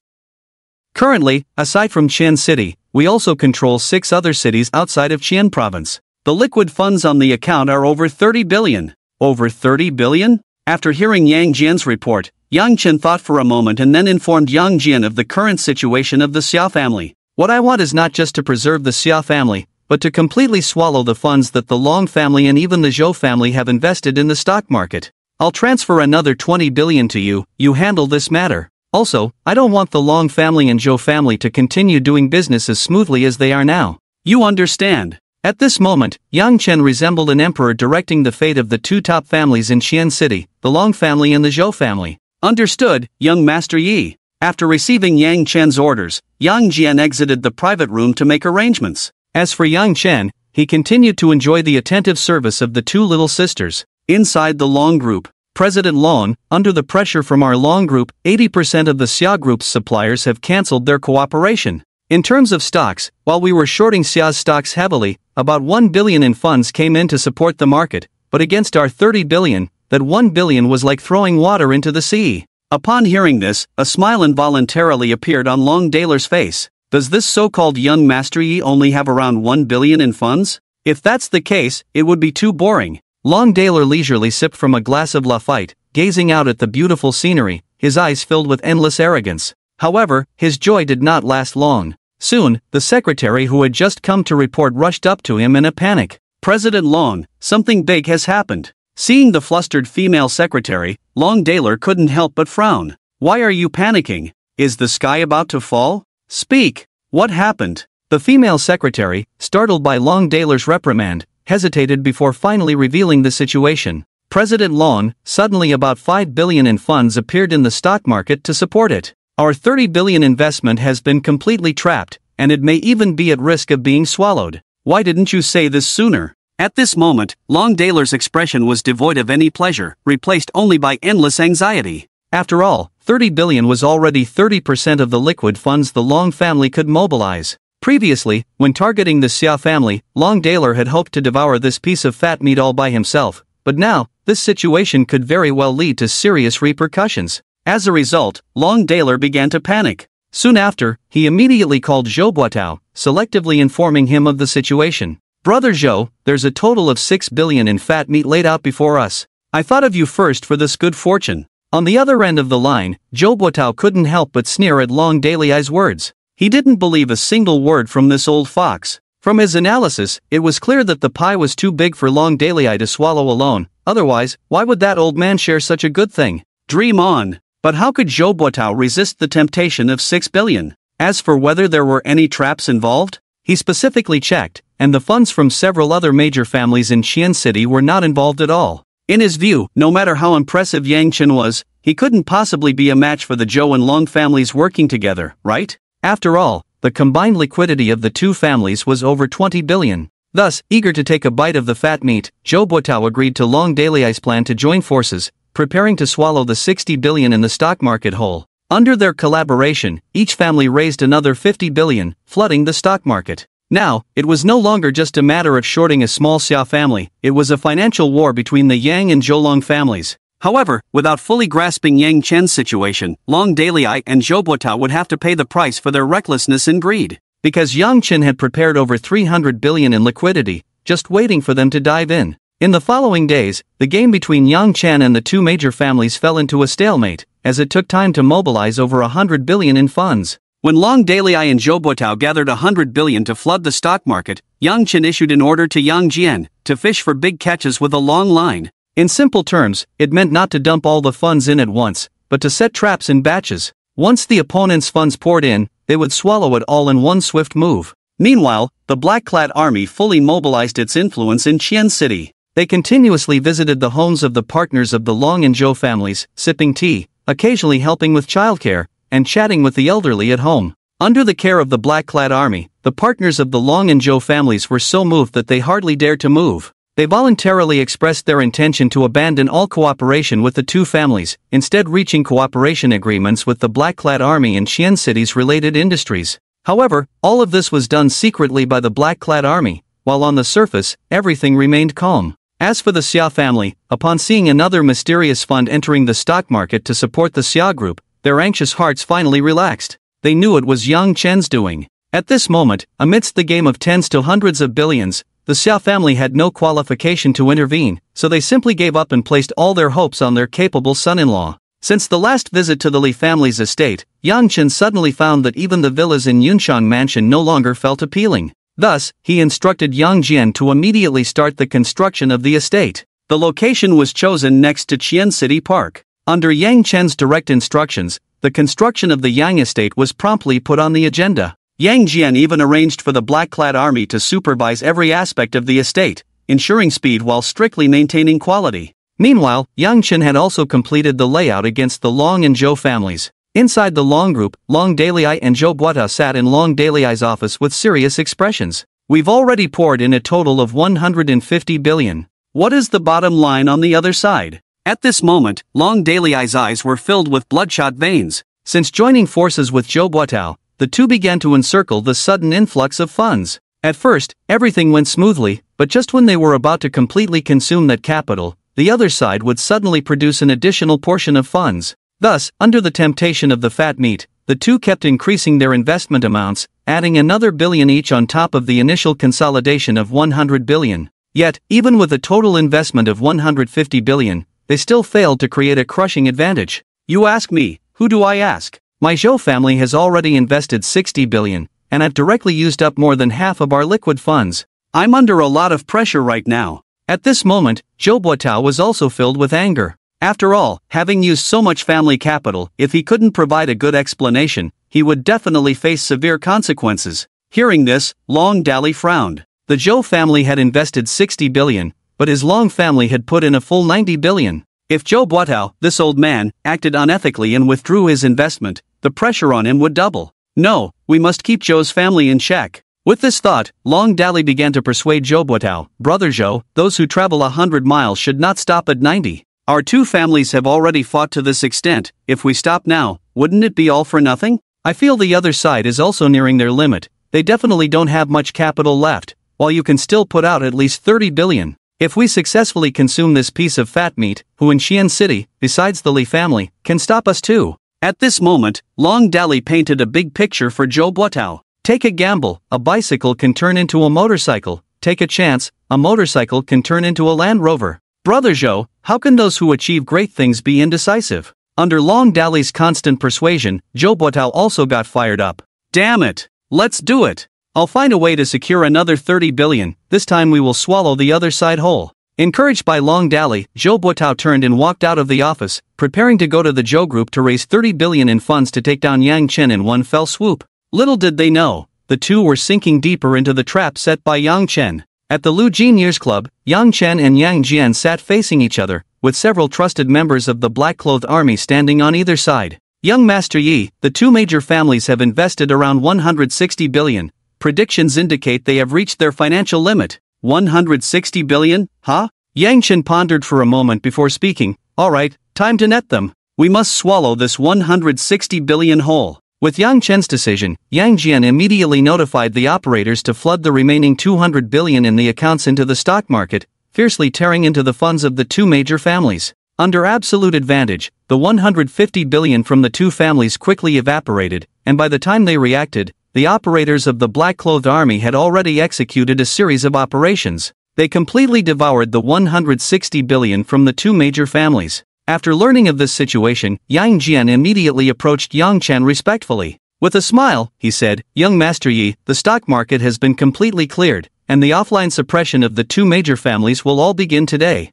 Currently, aside from Qian City, we also control 6 other cities outside of Qian Province. The liquid funds on the account are over 30 billion. Over 30 billion? After hearing Yang Jian's report, Yang Chen thought for a moment and then informed Yang Jian of the current situation of the Xia family. What I want is not just to preserve the Xia family, but to completely swallow the funds that the Long family and even the Zhou family have invested in the stock market. I'll transfer another 20 billion to you, you handle this matter. Also, I don't want the Long family and Zhou family to continue doing business as smoothly as they are now. You understand. At this moment, Yang Chen resembled an emperor directing the fate of the two top families in Xian City, the Long family and the Zhou family. Understood, young Master Yi. After receiving Yang Chen's orders, Yang Jian exited the private room to make arrangements. As for Yang Chen, he continued to enjoy the attentive service of the two little sisters. Inside the Long Group, President Long, under the pressure from our Long Group, 80% of the Xia Group's suppliers have cancelled their cooperation. In terms of stocks, while we were shorting Xia's stocks heavily, about 1 billion in funds came in to support the market, but against our 30 billion, that 1 billion was like throwing water into the sea. Upon hearing this, a smile involuntarily appeared on Long Daler's face. Does this so-called young Master Yi only have around 1 billion in funds? If that's the case, it would be too boring. Long Daler leisurely sipped from a glass of Lafite, gazing out at the beautiful scenery, his eyes filled with endless arrogance. However, his joy did not last long. Soon, the secretary who had just come to report rushed up to him in a panic. President Long, something big has happened. Seeing the flustered female secretary, Long Daler couldn't help but frown. Why are you panicking? Is the sky about to fall? Speak. What happened? The female secretary, startled by Long Daler's reprimand, hesitated before finally revealing the situation. President Long, suddenly about 5 billion in funds appeared in the stock market to support it. Our 30 billion investment has been completely trapped, and it may even be at risk of being swallowed. Why didn't you say this sooner? At this moment, Long Daler's expression was devoid of any pleasure, replaced only by endless anxiety. After all, 30 billion was already 30% of the liquid funds the Long family could mobilize. Previously, when targeting the Xia family, Long Daler had hoped to devour this piece of fat meat all by himself, but now, this situation could very well lead to serious repercussions. As a result, Long Daler began to panic. Soon after, he immediately called Zhou Buotao, selectively informing him of the situation. Brother Zhou, there's a total of 6 billion in fat meat laid out before us. I thought of you first for this good fortune. On the other end of the line, Zhou Buotao couldn't help but sneer at Long Daler's words. He didn't believe a single word from this old fox. From his analysis, it was clear that the pie was too big for Long Daler to swallow alone. Otherwise, why would that old man share such a good thing? Dream on. But how could Zhou Buotao resist the temptation of 6 billion? As for whether there were any traps involved, he specifically checked, and the funds from several other major families in Xian City were not involved at all. In his view, no matter how impressive Yang Chen was, he couldn't possibly be a match for the Zhou and Long families working together, right? After all, the combined liquidity of the two families was over 20 billion. Thus, eager to take a bite of the fat meat, Zhou Buotao agreed to Long Daler's plan to join forces, preparing to swallow the 60 billion in the stock market whole. Under their collaboration, each family raised another 50 billion, flooding the stock market. Now, it was no longer just a matter of shorting a small Xia family, it was a financial war between the Yang and Zhou Long families. However, without fully grasping Yang Chen's situation, Long Daler and Zhou Buotao would have to pay the price for their recklessness and greed. Because Yang Chen had prepared over 300 billion in liquidity, just waiting for them to dive in. In the following days, the game between Yang Chen and the two major families fell into a stalemate, as it took time to mobilize over 100 billion in funds. When Long Daler and Zhou Buotao gathered 100 billion to flood the stock market, Yang Chen issued an order to Yang Jian to fish for big catches with a long line. In simple terms, it meant not to dump all the funds in at once, but to set traps in batches. Once the opponent's funds poured in, they would swallow it all in one swift move. Meanwhile, the black-clad army fully mobilized its influence in Xian City. They continuously visited the homes of the partners of the Long and Zhou families, sipping tea, occasionally helping with childcare, and chatting with the elderly at home. Under the care of the black-clad army, the partners of the Long and Zhou families were so moved that they hardly dared to move. They voluntarily expressed their intention to abandon all cooperation with the two families, instead reaching cooperation agreements with the black-clad army and Xian City's related industries. However, all of this was done secretly by the black-clad army, while on the surface, everything remained calm. As for the Xia family, upon seeing another mysterious fund entering the stock market to support the Xia group, their anxious hearts finally relaxed. They knew it was Yang Chen's doing. At this moment, amidst the game of tens to hundreds of billions, the Xia family had no qualification to intervene, so they simply gave up and placed all their hopes on their capable son-in-law. Since the last visit to the Li family's estate, Yang Chen suddenly found that even the villas in Yunshang Mansion no longer felt appealing. Thus, he instructed Yang Jian to immediately start the construction of the estate. The location was chosen next to Qian City Park. Under Yang Chen's direct instructions, the construction of the Yang estate was promptly put on the agenda. Yang Jian even arranged for the black-clad army to supervise every aspect of the estate, ensuring speed while strictly maintaining quality. Meanwhile, Yang Chen had also completed the layout against the Long and Zhou families. Inside the Long group, Long Dalai and Zhou Buota sat in Long Dalai's office with serious expressions. We've already poured in a total of 150 billion. What is the bottom line on the other side? At this moment, Long Dalai's eyes were filled with bloodshot veins. Since joining forces with Zhou Buotao, the two began to encircle the sudden influx of funds. At first, everything went smoothly, but just when they were about to completely consume that capital, the other side would suddenly produce an additional portion of funds. Thus, under the temptation of the fat meat, the two kept increasing their investment amounts, adding another billion each on top of the initial consolidation of 100 billion. Yet, even with a total investment of 150 billion, they still failed to create a crushing advantage. You ask me, who do I ask? My Zhou family has already invested 60 billion, and I've directly used up more than half of our liquid funds. I'm under a lot of pressure right now. At this moment, Zhou Buotao was also filled with anger. After all, having used so much family capital, if he couldn't provide a good explanation, he would definitely face severe consequences. Hearing this, Long Dalai frowned. The Zhou family had invested 60 billion, but his Long family had put in a full 90 billion. If Zhou Buotao, this old man, acted unethically and withdrew his investment, the pressure on him would double. No, we must keep Zhou's family in check. With this thought, Long Dalai began to persuade Zhou Buotao, Brother Zhou, those who travel 100 miles should not stop at 90. Our two families have already fought to this extent. If we stop now, wouldn't it be all for nothing? I feel the other side is also nearing their limit. They definitely don't have much capital left, while you can still put out at least 30 billion. If we successfully consume this piece of fat meat, who in Qian City, besides the Li family, can stop us too? At this moment, Long Dalai painted a big picture for Zhou Buotao. Take a gamble, a bicycle can turn into a motorcycle. Take a chance, a motorcycle can turn into a Land Rover. Brother Zhou, how can those who achieve great things be indecisive? Under Long Dalai's constant persuasion, Zhou Buotao also got fired up. Damn it! Let's do it! I'll find a way to secure another 30 billion, this time we will swallow the other side whole. Encouraged by Long Dalai, Zhou Buotao turned and walked out of the office, preparing to go to the Zhou group to raise 30 billion in funds to take down Yang Chen in one fell swoop. Little did they know, the two were sinking deeper into the trap set by Yang Chen. At the Lu Jin Years Club, Yang Chen and Yang Jian sat facing each other, with several trusted members of the black-clothed army standing on either side. Young Master Yi, the two major families have invested around 160 billion. Predictions indicate they have reached their financial limit. 160 billion, huh? Yang Chen pondered for a moment before speaking. Alright, time to net them. We must swallow this 160 billion whole. With Yang Chen's decision, Yang Jian immediately notified the operators to flood the remaining 200 billion in the accounts into the stock market, fiercely tearing into the funds of the two major families. Under absolute advantage, the 150 billion from the two families quickly evaporated, and by the time they reacted, the operators of the black-clothed army had already executed a series of operations. They completely devoured the 160 billion from the two major families. After learning of this situation, Yang Jian immediately approached Yang Chen respectfully. With a smile, he said, Young Master Yi, the stock market has been completely cleared, and the offline suppression of the two major families will all begin today.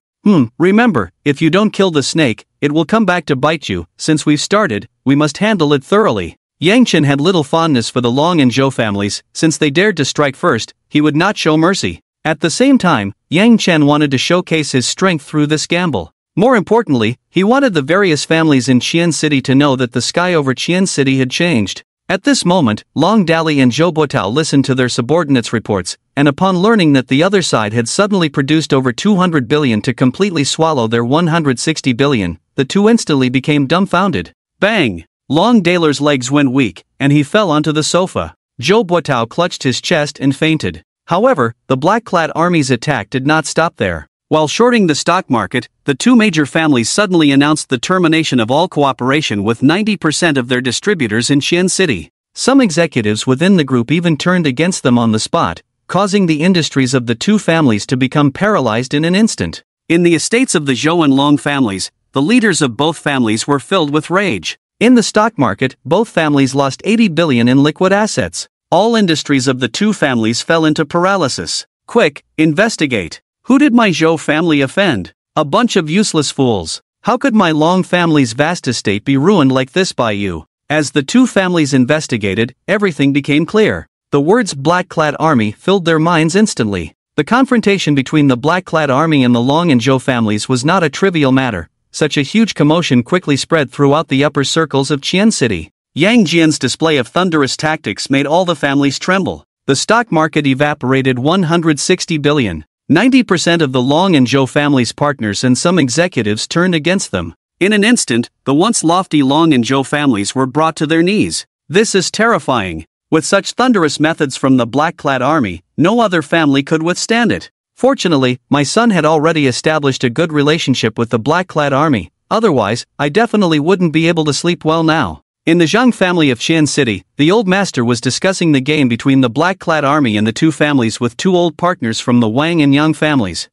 Remember, if you don't kill the snake, it will come back to bite you. Since we've started, we must handle it thoroughly. Yang Chen had little fondness for the Long and Zhou families. Since they dared to strike first, he would not show mercy. At the same time, Yang Chen wanted to showcase his strength through this gamble. More importantly, he wanted the various families in Qian City to know that the sky over Qian City had changed. At this moment, Long Dalai and Zhou Buotao listened to their subordinates' reports, and upon learning that the other side had suddenly produced over 200 billion to completely swallow their 160 billion, the two instantly became dumbfounded. Bang! Long Dalai's legs went weak, and he fell onto the sofa. Zhou Buotao clutched his chest and fainted. However, the black-clad army's attack did not stop there. While shorting the stock market, the two major families suddenly announced the termination of all cooperation with 90% of their distributors in Qian City. Some executives within the group even turned against them on the spot, causing the industries of the two families to become paralyzed in an instant. In the estates of the Zhou and Long families, the leaders of both families were filled with rage. In the stock market, both families lost 80 billion in liquid assets. All industries of the two families fell into paralysis. Quick, investigate. Who did my Zhou family offend? A bunch of useless fools. How could my Long family's vast estate be ruined like this by you? As the two families investigated, everything became clear. The words black-clad army filled their minds instantly. The confrontation between the black-clad army and the Long and Zhou families was not a trivial matter. Such a huge commotion quickly spread throughout the upper circles of Qian City. Yang Jian's display of thunderous tactics made all the families tremble. The stock market evaporated 160 billion. 90% of the Long and Zhou families' partners and some executives turned against them. In an instant, the once lofty Long and Zhou families were brought to their knees. This is terrifying. With such thunderous methods from the black-clad army, no other family could withstand it. Fortunately, my son had already established a good relationship with the black-clad army, otherwise, I definitely wouldn't be able to sleep well now. In the Zhang family of Qian City, the old master was discussing the game between the black-clad army and the two families with two old partners from the Wang and Yang families.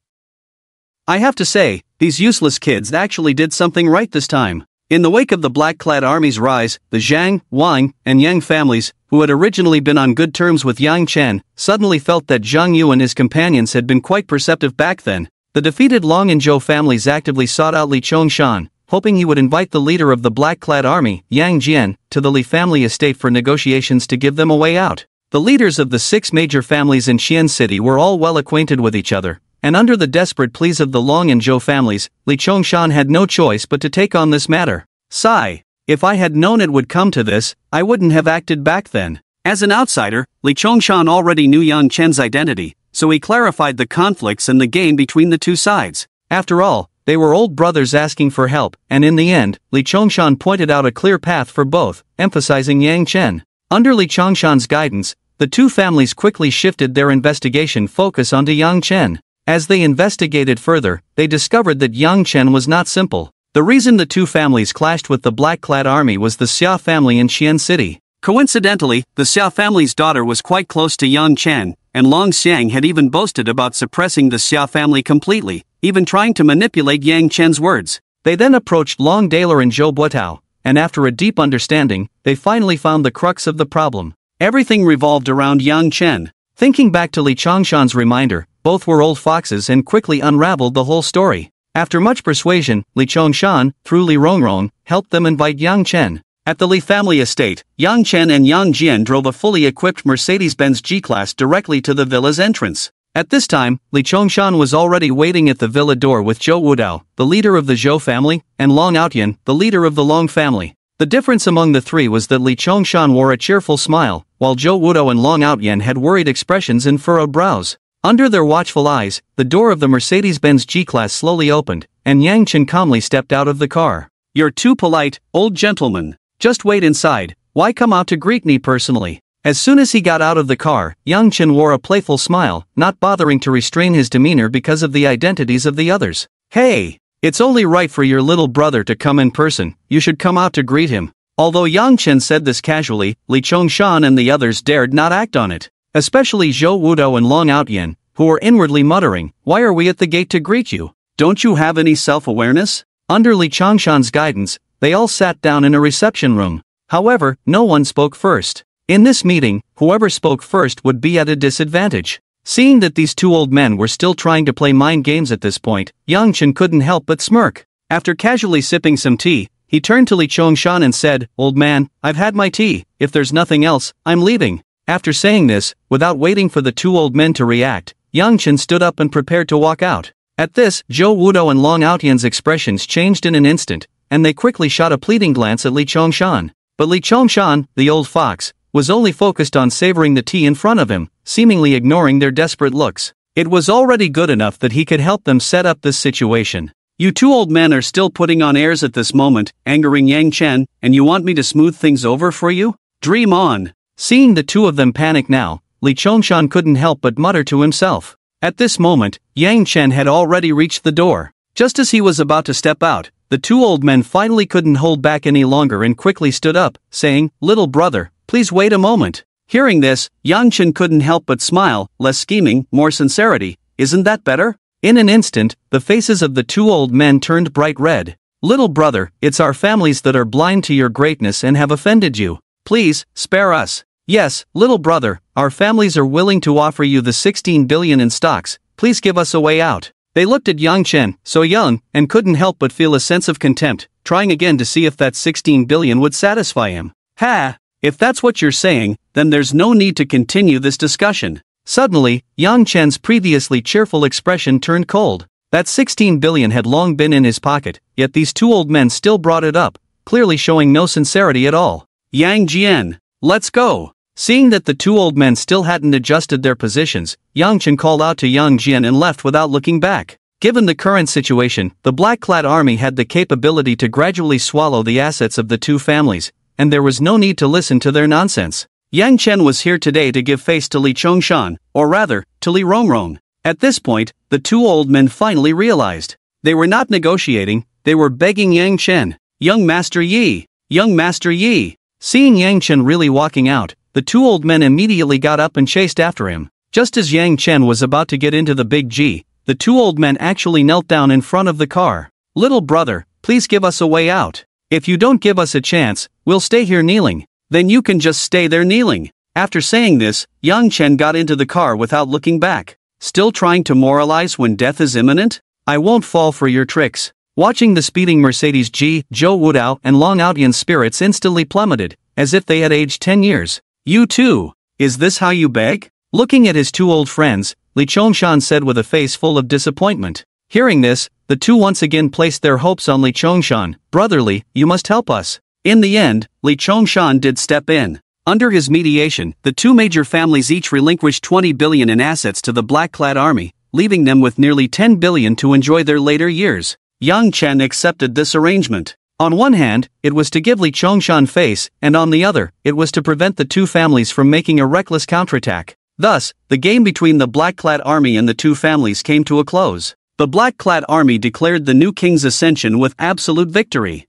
I have to say, these useless kids actually did something right this time. In the wake of the black-clad army's rise, the Zhang, Wang, and Yang families, who had originally been on good terms with Yang Chen, suddenly felt that Zhang Yu and his companions had been quite perceptive back then. The defeated Long and Zhou families actively sought out Li Chongshan, hoping he would invite the leader of the black-clad army, Yang Jian, to the Li family estate for negotiations to give them a way out. The leaders of the 6 major families in Qian City were all well acquainted with each other, and under the desperate pleas of the Long and Zhou families, Li Chongshan had no choice but to take on this matter. Sigh. If I had known it would come to this, I wouldn't have acted back then. As an outsider, Li Chongshan already knew Yang Chen's identity, so he clarified the conflicts and the game between the two sides. After all, they were old brothers asking for help, and in the end, Li Chongshan pointed out a clear path for both, emphasizing Yang Chen. Under Li Chongshan's guidance, the two families quickly shifted their investigation focus onto Yang Chen. As they investigated further, they discovered that Yang Chen was not simple. The reason the two families clashed with the black-clad army was the Xia family in Qian City. Coincidentally, the Xia family's daughter was quite close to Yang Chen, and Long Xiang had even boasted about suppressing the Xia family completely, even trying to manipulate Yang Chen's words. They then approached Long Daler and Zhou Buotao, and after a deep understanding, they finally found the crux of the problem. Everything revolved around Yang Chen. Thinking back to Li Chongshan's reminder, both were old foxes and quickly unraveled the whole story. After much persuasion, Li Chongshan, through Li Rongrong, helped them invite Yang Chen. At the Li family estate, Yang Chen and Yang Jian drove a fully equipped Mercedes-Benz G-Class directly to the villa's entrance. At this time, Li Chongshan was already waiting at the villa door with Zhou Wudao, the leader of the Zhou family, and Long Outyan, the leader of the Long family. The difference among the three was that Li Chongshan wore a cheerful smile, while Zhou Wudao and Long Outyan had worried expressions and furrowed brows. Under their watchful eyes, the door of the Mercedes-Benz G-Class slowly opened, and Yang Chen calmly stepped out of the car. "You're too polite, old gentleman. Just wait inside. Why come out to greet me personally?" As soon as he got out of the car, Yang Chen wore a playful smile, not bothering to restrain his demeanor because of the identities of the others. "Hey, it's only right for your little brother to come in person. You should come out to greet him." Although Yang Chen said this casually, Li Chongshan and the others dared not act on it. Especially Zhou Wudao and Long Outyan, who were inwardly muttering, "Why are we at the gate to greet you? Don't you have any self-awareness?" Under Li Chongshan's guidance, they all sat down in a reception room. However, no one spoke first. In this meeting, whoever spoke first would be at a disadvantage. Seeing that these two old men were still trying to play mind games at this point, Yang Chen couldn't help but smirk. After casually sipping some tea, he turned to Li Chongshan and said, "Old man, I've had my tea. If there's nothing else, I'm leaving." After saying this, without waiting for the two old men to react, Yang Chen stood up and prepared to walk out. At this, Zhou Wudao and Long Outyan's expressions changed in an instant, and they quickly shot a pleading glance at Li Chongshan. But Li Chongshan, the old fox, was only focused on savoring the tea in front of him, seemingly ignoring their desperate looks. It was already good enough that he could help them set up this situation. "You two old men are still putting on airs at this moment, angering Yang Chen, and you want me to smooth things over for you? Dream on." Seeing the two of them panic now, Li Chongshan couldn't help but mutter to himself. At this moment, Yang Chen had already reached the door. Just as he was about to step out, the two old men finally couldn't hold back any longer and quickly stood up, saying, "Little brother, please wait a moment." Hearing this, Yang Chen couldn't help but smile, less scheming, more sincerity. "Isn't that better?" In an instant, the faces of the two old men turned bright red. Little brother, it's our families that are blind to your greatness and have offended you. Please, spare us. Yes, little brother, our families are willing to offer you the 16 billion in stocks. Please give us a way out. They looked at Yang Chen, so young, and couldn't help but feel a sense of contempt, trying again to see if that 16 billion would satisfy him. Ha! If that's what you're saying, then there's no need to continue this discussion. Suddenly, Yang Chen's previously cheerful expression turned cold. That 16 billion had long been in his pocket, yet these two old men still brought it up, clearly showing no sincerity at all. Yang Jian, let's go. Seeing that the two old men still hadn't adjusted their positions, Yang Chen called out to Yang Jian and left without looking back. Given the current situation, the black-clad army had the capability to gradually swallow the assets of the two families, and there was no need to listen to their nonsense. Yang Chen was here today to give face to Li Chongshan, or rather, to Li Rongrong. At this point, the two old men finally realized. They were not negotiating, they were begging Yang Chen. Young Master Yi! Young Master Yi! Seeing Yang Chen really walking out, the two old men immediately got up and chased after him. Just as Yang Chen was about to get into the big G, the two old men actually knelt down in front of the car. Little brother, please give us a way out. If you don't give us a chance, we'll stay here kneeling. Then you can just stay there kneeling. After saying this, Yang Chen got into the car without looking back. Still trying to moralize when death is imminent? I won't fall for your tricks. Watching the speeding Mercedes G, Zhou Wudao and Long Outyan's spirits instantly plummeted, as if they had aged 10 years. You too? Is this how you beg? Looking at his two old friends, Li Chongshan said with a face full of disappointment. Hearing this, the two once again placed their hopes on Li Chongshan. Brotherly, you must help us. In the end, Li Chongshan did step in. Under his mediation, the two major families each relinquished 20 billion in assets to the black-clad army, leaving them with nearly 10 billion to enjoy their later years. Yang Chen accepted this arrangement. On one hand, it was to give Li Chongshan face, and on the other, it was to prevent the two families from making a reckless counterattack. Thus, the game between the black-clad army and the two families came to a close. The black-clad army declared the new king's ascension with absolute victory.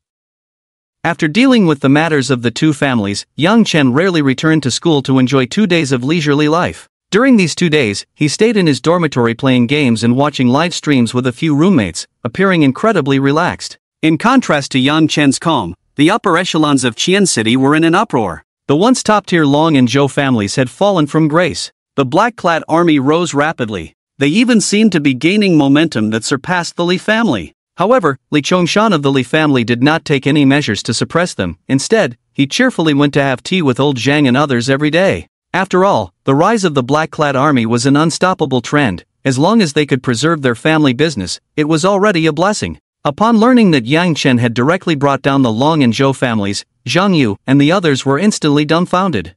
After dealing with the matters of the two families, Yang Chen rarely returned to school to enjoy 2 days of leisurely life. During these 2 days, he stayed in his dormitory playing games and watching live streams with a few roommates, appearing incredibly relaxed. In contrast to Yang Chen's calm, the upper echelons of Qian City were in an uproar. The once top-tier Long and Zhou families had fallen from grace. The black-clad army rose rapidly. They even seemed to be gaining momentum that surpassed the Li family. However, Li Chongshan of the Li family did not take any measures to suppress them. Instead, he cheerfully went to have tea with old Zhang and others every day. After all, the rise of the black-clad army was an unstoppable trend. As long as they could preserve their family business, it was already a blessing. Upon learning that Yang Chen had directly brought down the Long and Zhou families, Zhang Yu and the others were instantly dumbfounded.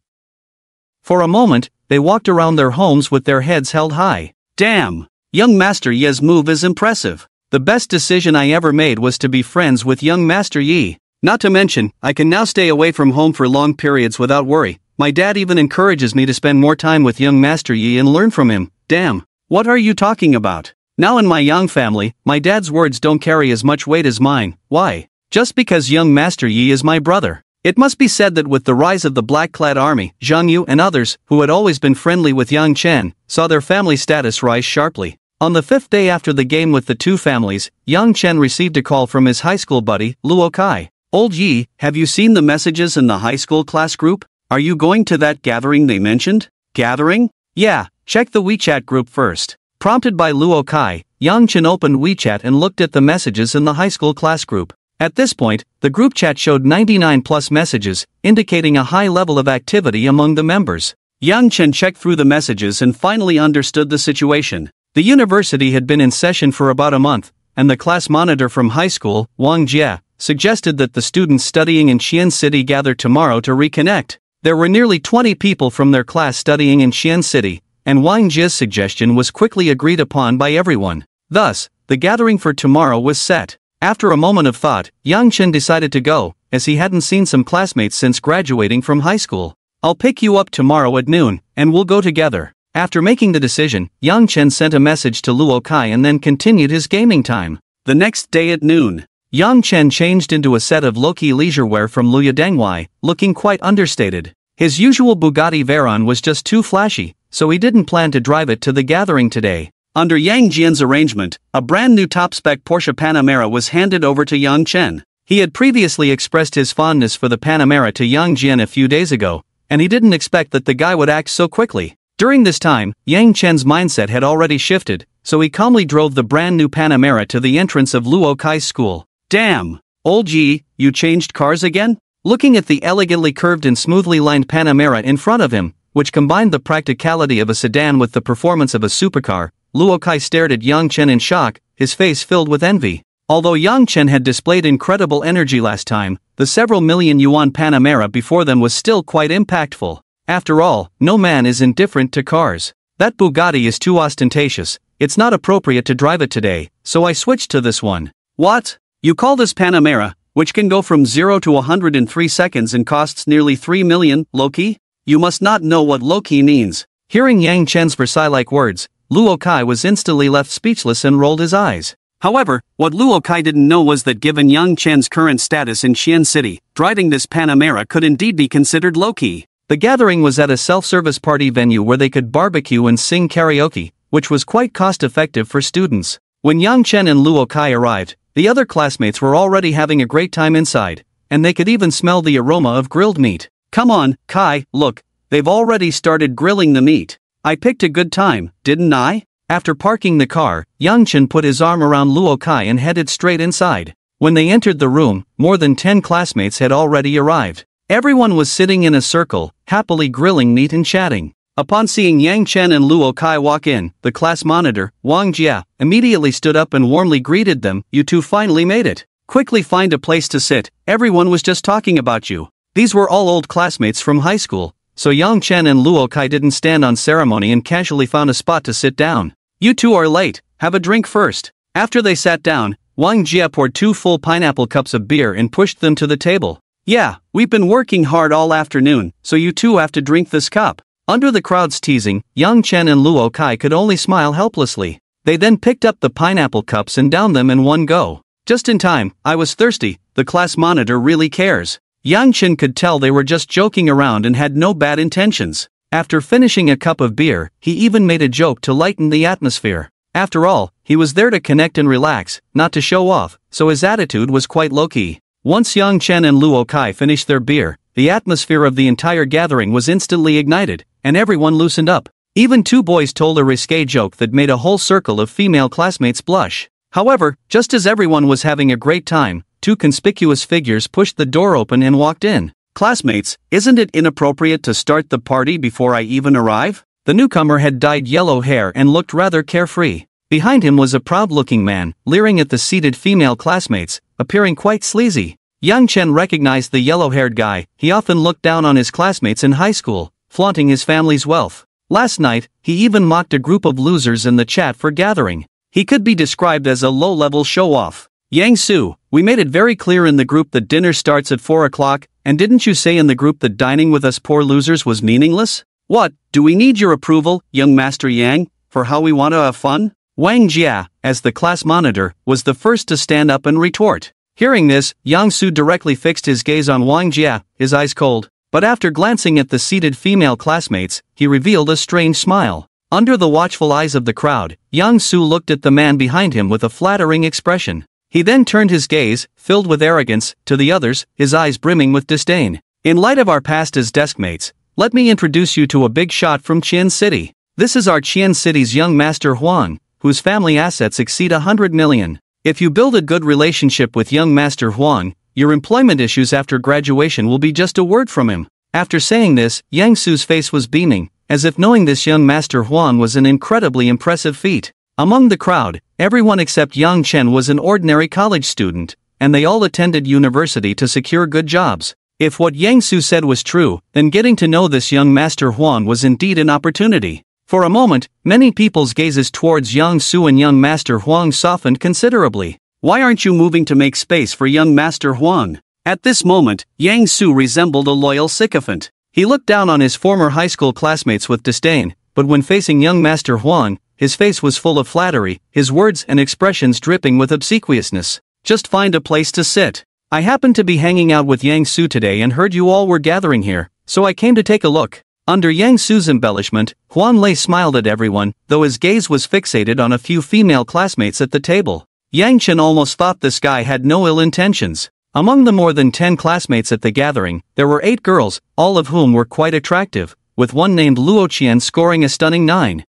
For a moment, they walked around their homes with their heads held high. Damn! Young Master Yi's move is impressive. The best decision I ever made was to be friends with young Master Yi. Not to mention, I can now stay away from home for long periods without worry. My dad even encourages me to spend more time with young Master Yi and learn from him. Damn! What are you talking about? Now in my Yang family, my dad's words don't carry as much weight as mine. Why? Just because young Master Yi is my brother. It must be said that with the rise of the black-clad army, Zhang Yu and others, who had always been friendly with Yang Chen, saw their family status rise sharply. On the 5th day after the game with the two families, Yang Chen received a call from his high school buddy, Luo Kai. Old Yi, have you seen the messages in the high school class group? Are you going to that gathering they mentioned? Gathering? Yeah, check the WeChat group first. Prompted by Luo Kai, Yang Chen opened WeChat and looked at the messages in the high school class group. At this point, the group chat showed 99+ messages, indicating a high level of activity among the members. Yang Chen checked through the messages and finally understood the situation. The university had been in session for about a month, and the class monitor from high school, Wang Jie, suggested that the students studying in Qian City gather tomorrow to reconnect. There were nearly 20 people from their class studying in Qian City, and Wang Jie's suggestion was quickly agreed upon by everyone. Thus, the gathering for tomorrow was set. After a moment of thought, Yang Chen decided to go, as he hadn't seen some classmates since graduating from high school. I'll pick you up tomorrow at noon, and we'll go together. After making the decision, Yang Chen sent a message to Luo Kai and then continued his gaming time. The next day at noon, Yang Chen changed into a set of low-key leisure wear from Luya Dengwai, looking quite understated. His usual Bugatti Veyron was just too flashy, so he didn't plan to drive it to the gathering today. Under Yang Jian's arrangement, a brand new top-spec Porsche Panamera was handed over to Yang Chen. He had previously expressed his fondness for the Panamera to Yang Jian a few days ago, and he didn't expect that the guy would act so quickly. During this time, Yang Chen's mindset had already shifted, so he calmly drove the brand new Panamera to the entrance of Luo Kai's school. Damn! Old Yi, you changed cars again? Looking at the elegantly curved and smoothly lined Panamera in front of him, which combined the practicality of a sedan with the performance of a supercar, Luo Kai stared at Yang Chen in shock, his face filled with envy. Although Yang Chen had displayed incredible energy last time, the several million yuan Panamera before them was still quite impactful. After all, no man is indifferent to cars. That Bugatti is too ostentatious, it's not appropriate to drive it today, so I switched to this one. What? You call this Panamera, which can go from 0 to 100 in 3 seconds and costs nearly 3 million, Loki? You must not know what Loki means. Hearing Yang Chen's Versailles-like words, Luo Kai was instantly left speechless and rolled his eyes. However, what Luo Kai didn't know was that given Yang Chen's current status in Xian City, driving this Panamera could indeed be considered low-key. The gathering was at a self-service party venue where they could barbecue and sing karaoke, which was quite cost-effective for students. When Yang Chen and Luo Kai arrived, the other classmates were already having a great time inside, and they could even smell the aroma of grilled meat. Come on, Kai, look, they've already started grilling the meat. I picked a good time, didn't I? After parking the car, Yang Chen put his arm around Luo Kai and headed straight inside. When they entered the room, more than 10 classmates had already arrived. Everyone was sitting in a circle, happily grilling meat and chatting. Upon seeing Yang Chen and Luo Kai walk in, the class monitor, Wang Jia, immediately stood up and warmly greeted them. You two finally made it. Quickly find a place to sit, everyone was just talking about you. These were all old classmates from high school, so Yang Chen and Luo Kai didn't stand on ceremony and casually found a spot to sit down. You two are late, have a drink first. After they sat down, Wang Jia poured 2 full pineapple cups of beer and pushed them to the table. Yeah, we've been working hard all afternoon, so you two have to drink this cup. Under the crowd's teasing, Yang Chen and Luo Kai could only smile helplessly. They then picked up the pineapple cups and downed them in one go. Just in time, I was thirsty, the class monitor really cares. Yang Chen could tell they were just joking around and had no bad intentions. After finishing a cup of beer, he even made a joke to lighten the atmosphere. After all, he was there to connect and relax, not to show off, so his attitude was quite low-key. Once Yang Chen and Luo Kai finished their beer, the atmosphere of the entire gathering was instantly ignited, and everyone loosened up. Even 2 boys told a risque joke that made a whole circle of female classmates blush. However, just as everyone was having a great time, 2 conspicuous figures pushed the door open and walked in. Classmates, isn't it inappropriate to start the party before I even arrive? The newcomer had dyed yellow hair and looked rather carefree. Behind him was a proud-looking man, leering at the seated female classmates, appearing quite sleazy. Yang Chen recognized the yellow-haired guy. He often looked down on his classmates in high school, flaunting his family's wealth. Last night, he even mocked a group of losers in the chat for gathering. He could be described as a low-level show-off. Yang Su, we made it very clear in the group that dinner starts at 4 o'clock, and didn't you say in the group that dining with us poor losers was meaningless? What, do we need your approval, young Master Yang, for how we want to have fun? Wang Jia, as the class monitor, was the first to stand up and retort. Hearing this, Yang Su directly fixed his gaze on Wang Jia, his eyes cold, but after glancing at the seated female classmates, he revealed a strange smile. Under the watchful eyes of the crowd, Yang Su looked at the man behind him with a flattering expression. He then turned his gaze, filled with arrogance, to the others, his eyes brimming with disdain. In light of our past as deskmates, let me introduce you to a big shot from Qian City. This is our Qian City's young Master Huang, whose family assets exceed 100 million. If you build a good relationship with young Master Huang, your employment issues after graduation will be just a word from him. After saying this, Yang Su's face was beaming, as if knowing this young Master Huang was an incredibly impressive feat. Among the crowd, everyone except Yang Chen was an ordinary college student, and they all attended university to secure good jobs. If what Yang Su said was true, then getting to know this young Master Huang was indeed an opportunity. For a moment, many people's gazes towards Yang Su and young Master Huang softened considerably. Why aren't you moving to make space for young Master Huang? At this moment, Yang Su resembled a loyal sycophant. He looked down on his former high school classmates with disdain, but when facing young Master Huang, his face was full of flattery, his words and expressions dripping with obsequiousness. Just find a place to sit. I happened to be hanging out with Yang Su today and heard you all were gathering here, so I came to take a look. Under Yang Su's embellishment, Huang Lei smiled at everyone, though his gaze was fixated on a few female classmates at the table. Yang Chen almost thought this guy had no ill intentions. Among the more than 10 classmates at the gathering, there were 8 girls, all of whom were quite attractive, with one named Luo Qian scoring a stunning 9-1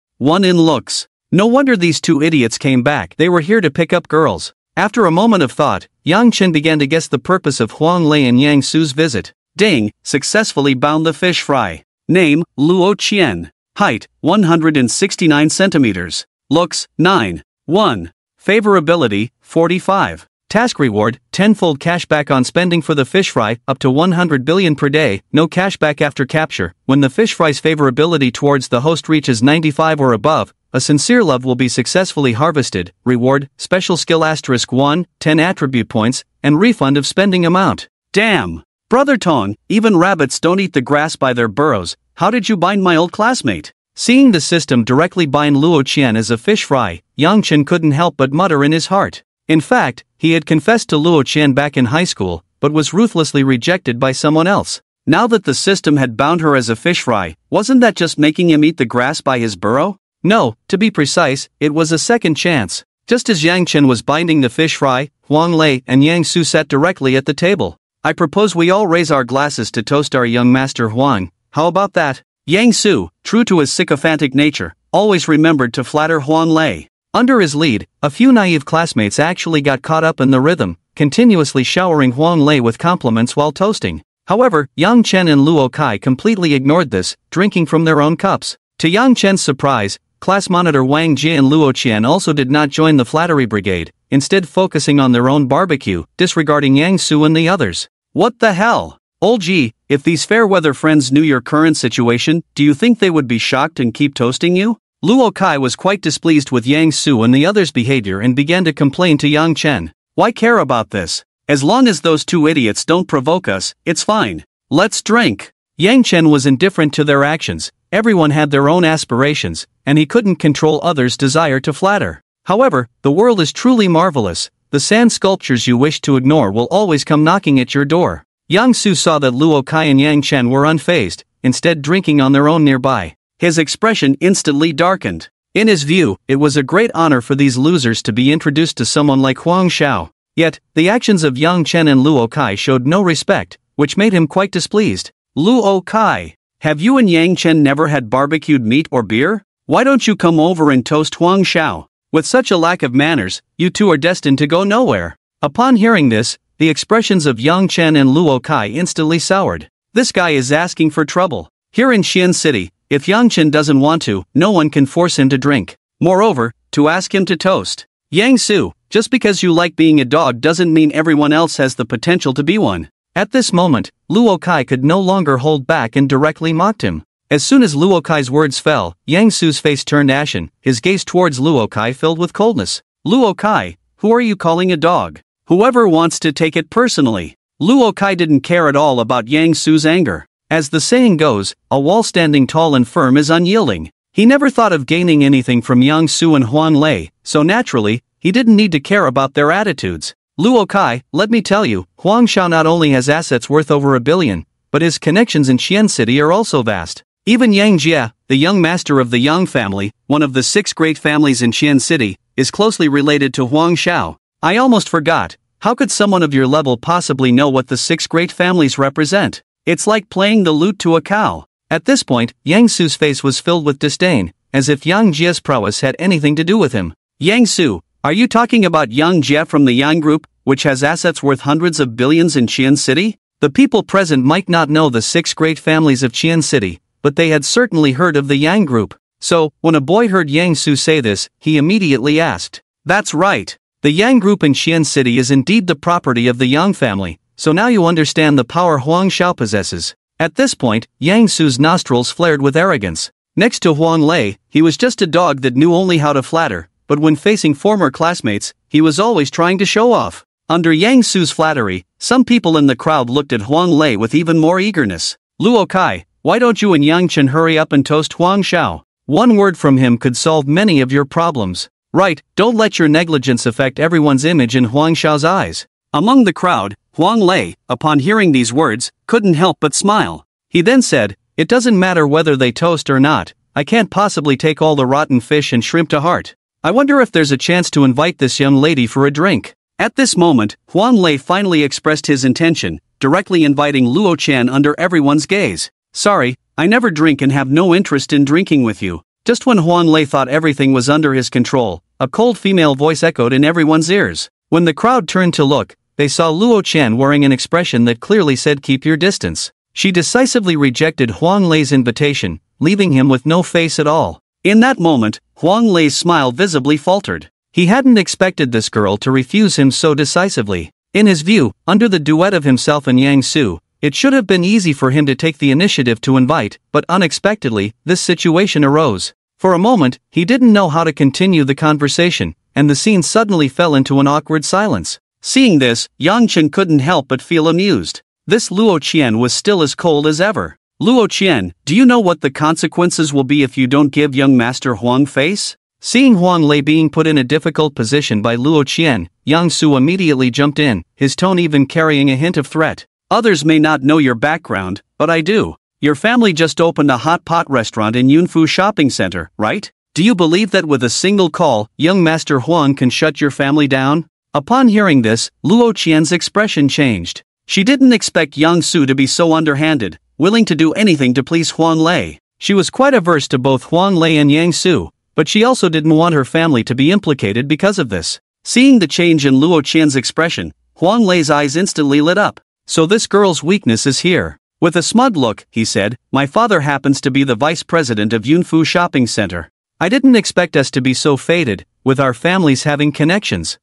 in looks. No wonder these two idiots came back. They were here to pick up girls. After a moment of thought, Yang Chen began to guess the purpose of Huang Lei and Yang Su's visit. Ding, successfully bound the fish fry. Name, Luo Qian. Height, 169 centimeters. Looks, 9-1. Favorability, 45. Task reward, 10-fold cashback on spending for the fish fry, up to 100 billion per day, no cashback after capture. When the fish fry's favorability towards the host reaches 95 or above, a sincere love will be successfully harvested. Reward, special skill *1, 10 attribute points, and refund of spending amount. Damn! Brother Tong, even rabbits don't eat the grass by their burrows. How did you bind my old classmate? Seeing the system directly bind Luo Qian as a fish fry, Yang Chen couldn't help but mutter in his heart. In fact, he had confessed to Luo Qian back in high school, but was ruthlessly rejected by someone else. Now that the system had bound her as a fish fry, wasn't that just making him eat the grass by his burrow? No, to be precise, it was a second chance. Just as Yang Chen was binding the fish fry, Huang Lei and Yang Su sat directly at the table. I propose we all raise our glasses to toast our young master Huang. How about that? Yang Su, true to his sycophantic nature, always remembered to flatter Huang Lei. Under his lead, a few naive classmates actually got caught up in the rhythm, continuously showering Huang Lei with compliments while toasting. However, Yang Chen and Luo Kai completely ignored this, drinking from their own cups. To Yang Chen's surprise, class monitor Wang Jie and Luo Qian also did not join the flattery brigade, instead focusing on their own barbecue, disregarding Yang Su and the others. What the hell? Old G, if these fair-weather friends knew your current situation, do you think they would be shocked and keep toasting you? Luo Kai was quite displeased with Yang Su and the others' behavior and began to complain to Yang Chen. Why care about this? As long as those two idiots don't provoke us, it's fine. Let's drink. Yang Chen was indifferent to their actions. Everyone had their own aspirations, and he couldn't control others' desire to flatter. However, the world is truly marvelous. The sand sculptures you wish to ignore will always come knocking at your door. Yang Su saw that Luo Kai and Yang Chen were unfazed, instead drinking on their own nearby. His expression instantly darkened. In his view, it was a great honor for these losers to be introduced to someone like Huang Xiao. Yet, the actions of Yang Chen and Luo Kai showed no respect, which made him quite displeased. Luo Kai, have you and Yang Chen never had barbecued meat or beer? Why don't you come over and toast Huang Xiao? With such a lack of manners, you two are destined to go nowhere. Upon hearing this, the expressions of Yang Chen and Luo Kai instantly soured. This guy is asking for trouble. Here in Xian City, if Yang Chen doesn't want to, no one can force him to drink. Moreover, to ask him to toast. Yang Su, just because you like being a dog doesn't mean everyone else has the potential to be one. At this moment, Luo Kai could no longer hold back and directly mocked him. As soon as Luo Kai's words fell, Yang Su's face turned ashen, his gaze towards Luo Kai filled with coldness. Luo Kai, who are you calling a dog? Whoever wants to take it personally. Luo Kai didn't care at all about Yang Su's anger. As the saying goes, a wall standing tall and firm is unyielding. He never thought of gaining anything from Yang Su and Huang Lei, so naturally, he didn't need to care about their attitudes. Luo Kai, let me tell you, Huang Xiao not only has assets worth over 1 billion, but his connections in Xian City are also vast. Even Yang Jie, the young master of the Yang family, one of the 6 great families in Xian City, is closely related to Huang Xiao. I almost forgot, how could someone of your level possibly know what the 6 great families represent? It's like playing the lute to a cow. At this point, Yang Su's face was filled with disdain, as if Yang Jie's prowess had anything to do with him. Yang Su, are you talking about Yang Jie from the Yang Group, which has assets worth hundreds of billions in Xian City? The people present might not know the 6 great families of Xian City, but they had certainly heard of the Yang Group. So, when a boy heard Yang Su say this, he immediately asked, "That's right. The Yang Group in Xian City is indeed the property of the Yang family, so now you understand the power Huang Xiao possesses." At this point, Yang Su's nostrils flared with arrogance. Next to Huang Lei, he was just a dog that knew only how to flatter, but when facing former classmates, he was always trying to show off. Under Yang Su's flattery, some people in the crowd looked at Huang Lei with even more eagerness. Luo Kai, why don't you and Yang Chen hurry up and toast Huang Xiao? One word from him could solve many of your problems. Right, don't let your negligence affect everyone's image in Huang Xiao's eyes. Among the crowd, Huang Lei, upon hearing these words, couldn't help but smile. He then said, It doesn't matter whether they toast or not, I can't possibly take all the rotten fish and shrimp to heart. I wonder if there's a chance to invite this young lady for a drink. At this moment, Huang Lei finally expressed his intention, directly inviting Luo Qian under everyone's gaze. Sorry, I never drink and have no interest in drinking with you. Just when Huang Lei thought everything was under his control, a cold female voice echoed in everyone's ears. When the crowd turned to look, they saw Luo Qian wearing an expression that clearly said keep your distance. She decisively rejected Huang Lei's invitation, leaving him with no face at all. In that moment, Huang Lei's smile visibly faltered. He hadn't expected this girl to refuse him so decisively. In his view, under the duet of himself and Yang Su, it should have been easy for him to take the initiative to invite, but unexpectedly, this situation arose. For a moment, he didn't know how to continue the conversation, and the scene suddenly fell into an awkward silence. Seeing this, Yang Chen couldn't help but feel amused. This Luo Qian was still as cold as ever. Luo Qian, do you know what the consequences will be if you don't give young Master Huang face? Seeing Huang Lei being put in a difficult position by Luo Qian, Yang Su immediately jumped in, his tone even carrying a hint of threat. Others may not know your background, but I do. Your family just opened a hot pot restaurant in Yunfu Shopping Center, right? Do you believe that with a single call, young Master Huang can shut your family down? Upon hearing this, Luo Qian's expression changed. She didn't expect Yang Su to be so underhanded, willing to do anything to please Huang Lei. She was quite averse to both Huang Lei and Yang Su, but she also didn't want her family to be implicated because of this. Seeing the change in Luo Qian's expression, Huang Lei's eyes instantly lit up. So this girl's weakness is here. With a smug look, he said, my father happens to be the vice president of Yunfu Shopping Center. I didn't expect us to be so fated, with our families having connections.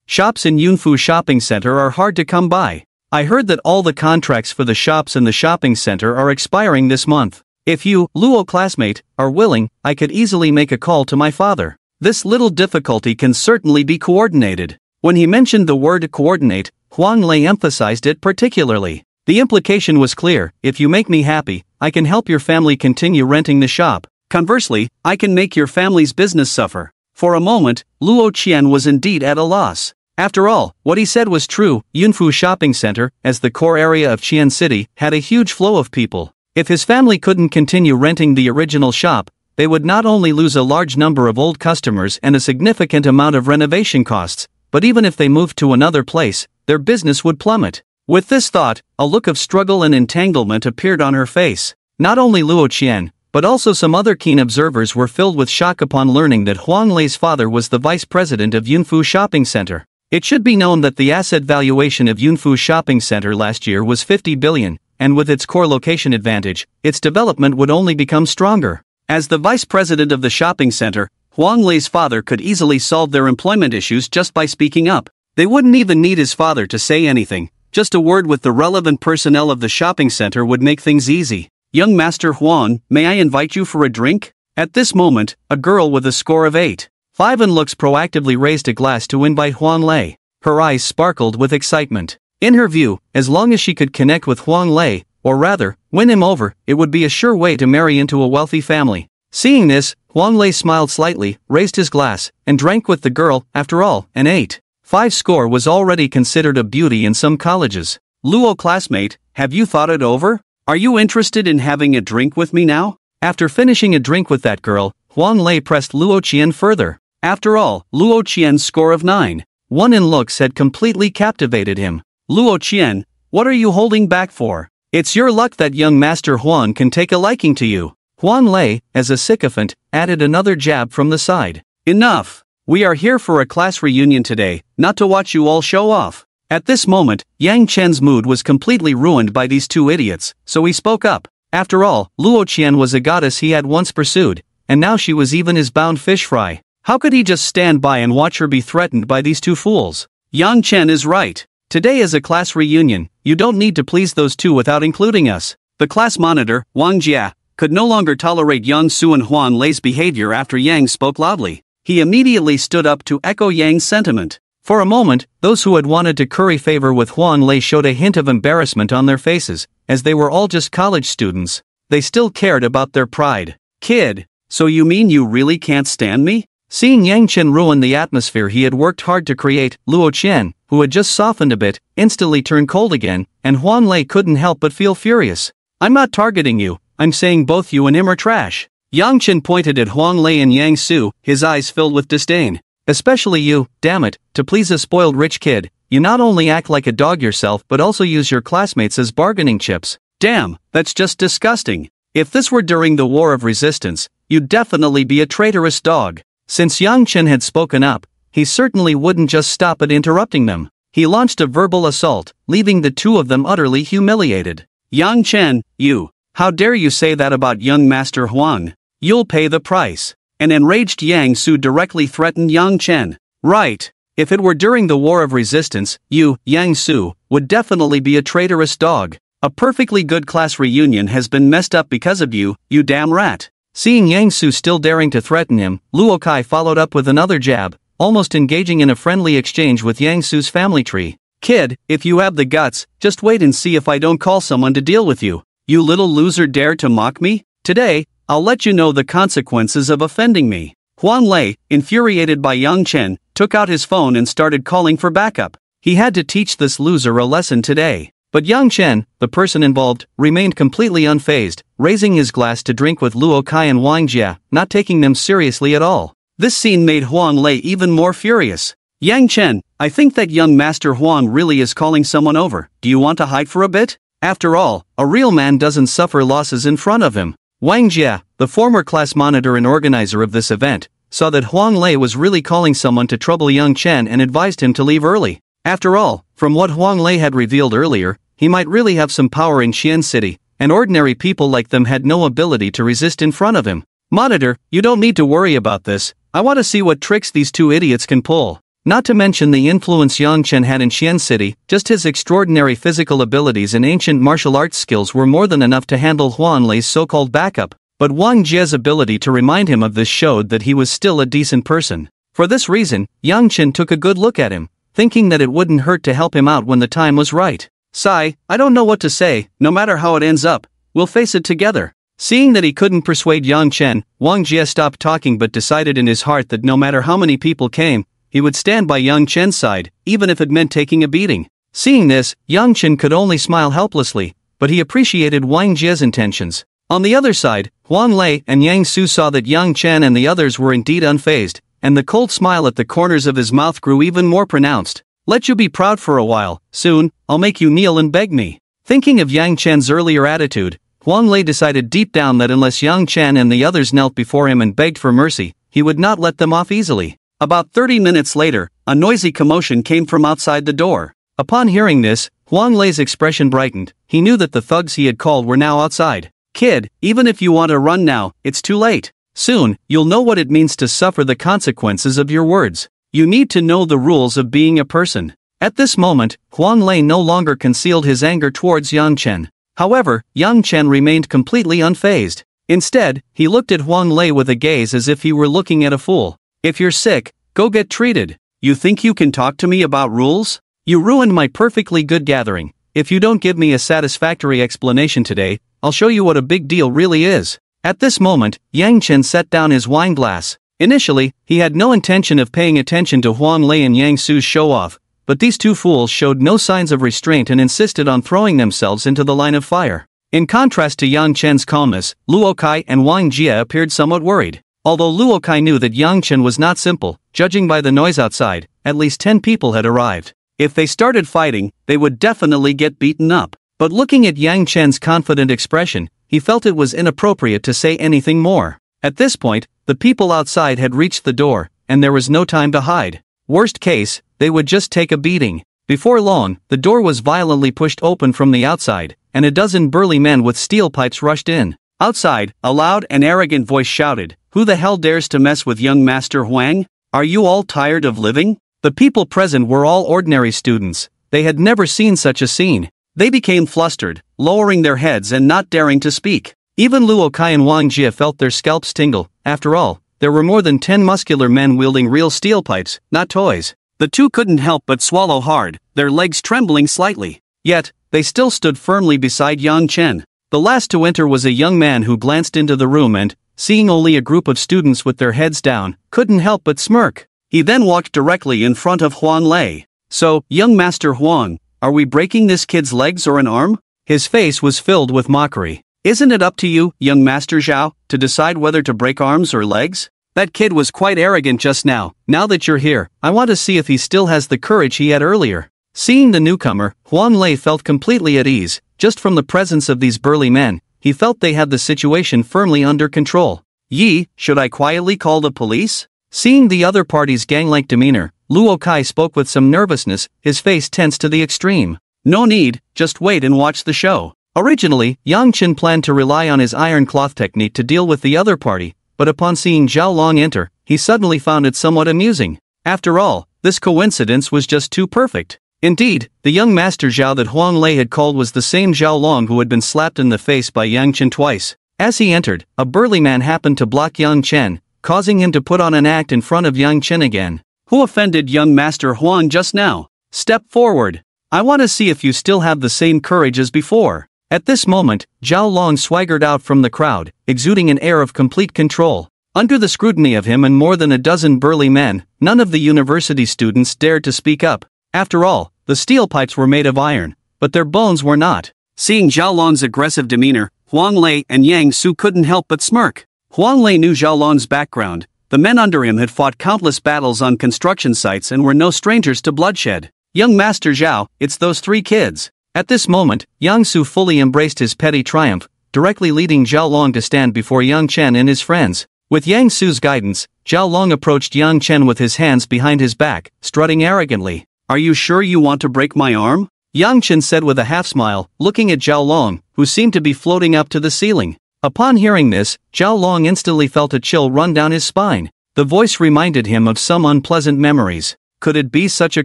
Shops in Yunfu Shopping Center are hard to come by. I heard that all the contracts for the shops in the shopping center are expiring this month. If you, Luo classmate, are willing, I could easily make a call to my father. This little difficulty can certainly be coordinated. When he mentioned the word coordinate, Huang Lei emphasized it particularly. The implication was clear: if you make me happy, I can help your family continue renting the shop. Conversely, I can make your family's business suffer. For a moment, Luo Qian was indeed at a loss. After all, what he said was true. Yunfu Shopping Center, as the core area of Qian City, had a huge flow of people. If his family couldn't continue renting the original shop, they would not only lose a large number of old customers and a significant amount of renovation costs, but even if they moved to another place, their business would plummet. With this thought, a look of struggle and entanglement appeared on her face. Not only Luo Qian, but also some other keen observers were filled with shock upon learning that Huang Lei's father was the vice president of Yunfu Shopping Center. It should be known that the asset valuation of Yunfu Shopping Center last year was 50 billion, and with its core location advantage, its development would only become stronger. As the vice president of the shopping center, Huang Lei's father could easily solve their employment issues just by speaking up. They wouldn't even need his father to say anything. Just a word with the relevant personnel of the shopping center would make things easy. Young Master Huang, may I invite you for a drink? At this moment, a girl with a score of 8.5 and looks proactively raised a glass to invite Huang Lei. Her eyes sparkled with excitement. In her view, as long as she could connect with Huang Lei, or rather, win him over, it would be a sure way to marry into a wealthy family. Seeing this, Huang Lei smiled slightly, raised his glass, and drank with the girl. After all, an 8.5 score was already considered a beauty in some colleges. Luo classmate, have you thought it over? Are you interested in having a drink with me now? After finishing a drink with that girl, Huang Lei pressed Luo Qian further. After all, Luo Qian's score of 9.1 in looks had completely captivated him. Luo Qian, what are you holding back for? It's your luck that young Master Huang can take a liking to you. Huang Lei, as a sycophant, added another jab from the side. Enough! We are here for a class reunion today, not to watch you all show off. At this moment, Yang Chen's mood was completely ruined by these two idiots, so he spoke up. After all, Luo Qian was a goddess he had once pursued, and now she was even his bound fish fry. How could he just stand by and watch her be threatened by these two fools? Yang Chen is right. Today is a class reunion. You don't need to please those two without including us. The class monitor, Wang Jia, could no longer tolerate Yang Su and Huang Lei's behavior after Yang spoke loudly. He immediately stood up to echo Yang's sentiment. For a moment, those who had wanted to curry favor with Huang Lei showed a hint of embarrassment on their faces, as they were all just college students. They still cared about their pride. Kid, so you mean you really can't stand me? Seeing Yang Chen ruin the atmosphere he had worked hard to create, Luo Qian, who had just softened a bit, instantly turned cold again, and Huang Lei couldn't help but feel furious. I'm not targeting you, I'm saying both you and him are trash. Yang Chen pointed at Huang Lei and Yang Su, his eyes filled with disdain. Especially you, damn it, to please a spoiled rich kid, you not only act like a dog yourself but also use your classmates as bargaining chips. Damn, that's just disgusting. If this were during the War of Resistance, you'd definitely be a traitorous dog. Since Yang Chen had spoken up, he certainly wouldn't just stop at interrupting them. He launched a verbal assault, leaving the two of them utterly humiliated. Yang Chen, you. How dare you say that about young Master Huang? You'll pay the price. An enraged Yang Su directly threatened Yang Chen. Right. If it were during the War of Resistance, you, Yang Su, would definitely be a traitorous dog. A perfectly good class reunion has been messed up because of you, you damn rat. Seeing Yang Su still daring to threaten him, Luo Kai followed up with another jab, almost engaging in a friendly exchange with Yang Su's family tree. Kid, if you have the guts, just wait and see if I don't call someone to deal with you. You little loser dare to mock me? Today, I'll let you know the consequences of offending me. Huang Lei, infuriated by Yang Chen, took out his phone and started calling for backup. He had to teach this loser a lesson today. But Yang Chen, the person involved, remained completely unfazed, raising his glass to drink with Luo Kai and Wang Jia, not taking them seriously at all. This scene made Huang Lei even more furious. Yang Chen, I think that young Master Huang really is calling someone over. Do you want to hide for a bit? After all, a real man doesn't suffer losses in front of him. Wang Jia, the former class monitor and organizer of this event, saw that Huang Lei was really calling someone to trouble Yang Chen and advised him to leave early. After all, from what Huang Lei had revealed earlier, he might really have some power in Xian City, and ordinary people like them had no ability to resist in front of him. Monitor, you don't need to worry about this. I want to see what tricks these two idiots can pull. Not to mention the influence Yang Chen had in Xian City, just his extraordinary physical abilities and ancient martial arts skills were more than enough to handle Huang Lei's so-called backup. But Wang Jia's ability to remind him of this showed that he was still a decent person. For this reason, Yang Chen took a good look at him, thinking that it wouldn't hurt to help him out when the time was right. Sigh, I don't know what to say, no matter how it ends up, we'll face it together. Seeing that he couldn't persuade Yang Chen, Wang Jia stopped talking but decided in his heart that no matter how many people came, he would stand by Yang Chen's side, even if it meant taking a beating. Seeing this, Yang Chen could only smile helplessly, but he appreciated Wang Jia's intentions. On the other side, Huang Lei and Yang Su saw that Yang Chen and the others were indeed unfazed, and the cold smile at the corners of his mouth grew even more pronounced. Let you be proud for a while, soon, I'll make you kneel and beg me. Thinking of Yang Chen's earlier attitude, Huang Lei decided deep down that unless Yang Chen and the others knelt before him and begged for mercy, he would not let them off easily. About 30 minutes later, a noisy commotion came from outside the door. Upon hearing this, Huang Lei's expression brightened. He knew that the thugs he had called were now outside. Kid, even if you want to run now, it's too late. Soon, you'll know what it means to suffer the consequences of your words. You need to know the rules of being a person. At this moment, Huang Lei no longer concealed his anger towards Yang Chen. However, Yang Chen remained completely unfazed. Instead, he looked at Huang Lei with a gaze as if he were looking at a fool. If you're sick, go get treated. You think you can talk to me about rules? You ruined my perfectly good gathering. If you don't give me a satisfactory explanation today, I'll show you what a big deal really is. At this moment, Yang Chen set down his wine glass. Initially, he had no intention of paying attention to Huang Lei and Yang Su's show-off, but these two fools showed no signs of restraint and insisted on throwing themselves into the line of fire. In contrast to Yang Chen's calmness, Luo Kai and Wang Jia appeared somewhat worried. Although Luo Kai knew that Yang Chen was not simple, judging by the noise outside, at least 10 people had arrived. If they started fighting, they would definitely get beaten up. But looking at Yang Chen's confident expression, he felt it was inappropriate to say anything more. At this point, the people outside had reached the door, and there was no time to hide. Worst case, they would just take a beating. Before long, the door was violently pushed open from the outside, and a dozen burly men with steel pipes rushed in. Outside, a loud and arrogant voice shouted, "Who the hell dares to mess with young Master Huang? Are you all tired of living?" The people present were all ordinary students. They had never seen such a scene. They became flustered, lowering their heads and not daring to speak. Even Luo Kai and Wang Jia felt their scalps tingle. After all, there were more than 10 muscular men wielding real steel pipes, not toys. The two couldn't help but swallow hard, their legs trembling slightly. Yet, they still stood firmly beside Yang Chen. The last to enter was a young man who glanced into the room and, seeing only a group of students with their heads down, couldn't help but smirk. He then walked directly in front of Huang Lei. "So, young Master Huang, are we breaking this kid's legs or an arm?" His face was filled with mockery. "Isn't it up to you, young Master Zhao, to decide whether to break arms or legs? That kid was quite arrogant just now. Now that you're here, I want to see if he still has the courage he had earlier." Seeing the newcomer, Huang Lei felt completely at ease. Just from the presence of these burly men, he felt they had the situation firmly under control. "Yi, should I quietly call the police?" Seeing the other party's gang-like demeanor, Luo Kai spoke with some nervousness, his face tense to the extreme. "No need, just wait and watch the show." Originally, Yang Chen planned to rely on his iron cloth technique to deal with the other party, but upon seeing Zhao Long enter, he suddenly found it somewhat amusing. After all, this coincidence was just too perfect. Indeed, the young Master Zhao that Huang Lei had called was the same Zhao Long who had been slapped in the face by Yang Chen twice. As he entered, a burly man happened to block Yang Chen, causing him to put on an act in front of Yang Chen again. "Who offended young Master Huang just now? Step forward. I want to see if you still have the same courage as before." At this moment, Zhao Long swaggered out from the crowd, exuding an air of complete control. Under the scrutiny of him and more than a dozen burly men, none of the university students dared to speak up. After all, the steel pipes were made of iron, but their bones were not. Seeing Zhao Long's aggressive demeanor, Huang Lei and Yang Su couldn't help but smirk. Huang Lei knew Zhao Long's background. The men under him had fought countless battles on construction sites and were no strangers to bloodshed. "Young Master Zhao, it's those three kids." At this moment, Yang Su fully embraced his petty triumph, directly leading Zhao Long to stand before Yang Chen and his friends. With Yang Su's guidance, Zhao Long approached Yang Chen with his hands behind his back, strutting arrogantly. "Are you sure you want to break my arm?" Yang Chen said with a half-smile, looking at Zhao Long, who seemed to be floating up to the ceiling. Upon hearing this, Zhao Long instantly felt a chill run down his spine. The voice reminded him of some unpleasant memories. Could it be such a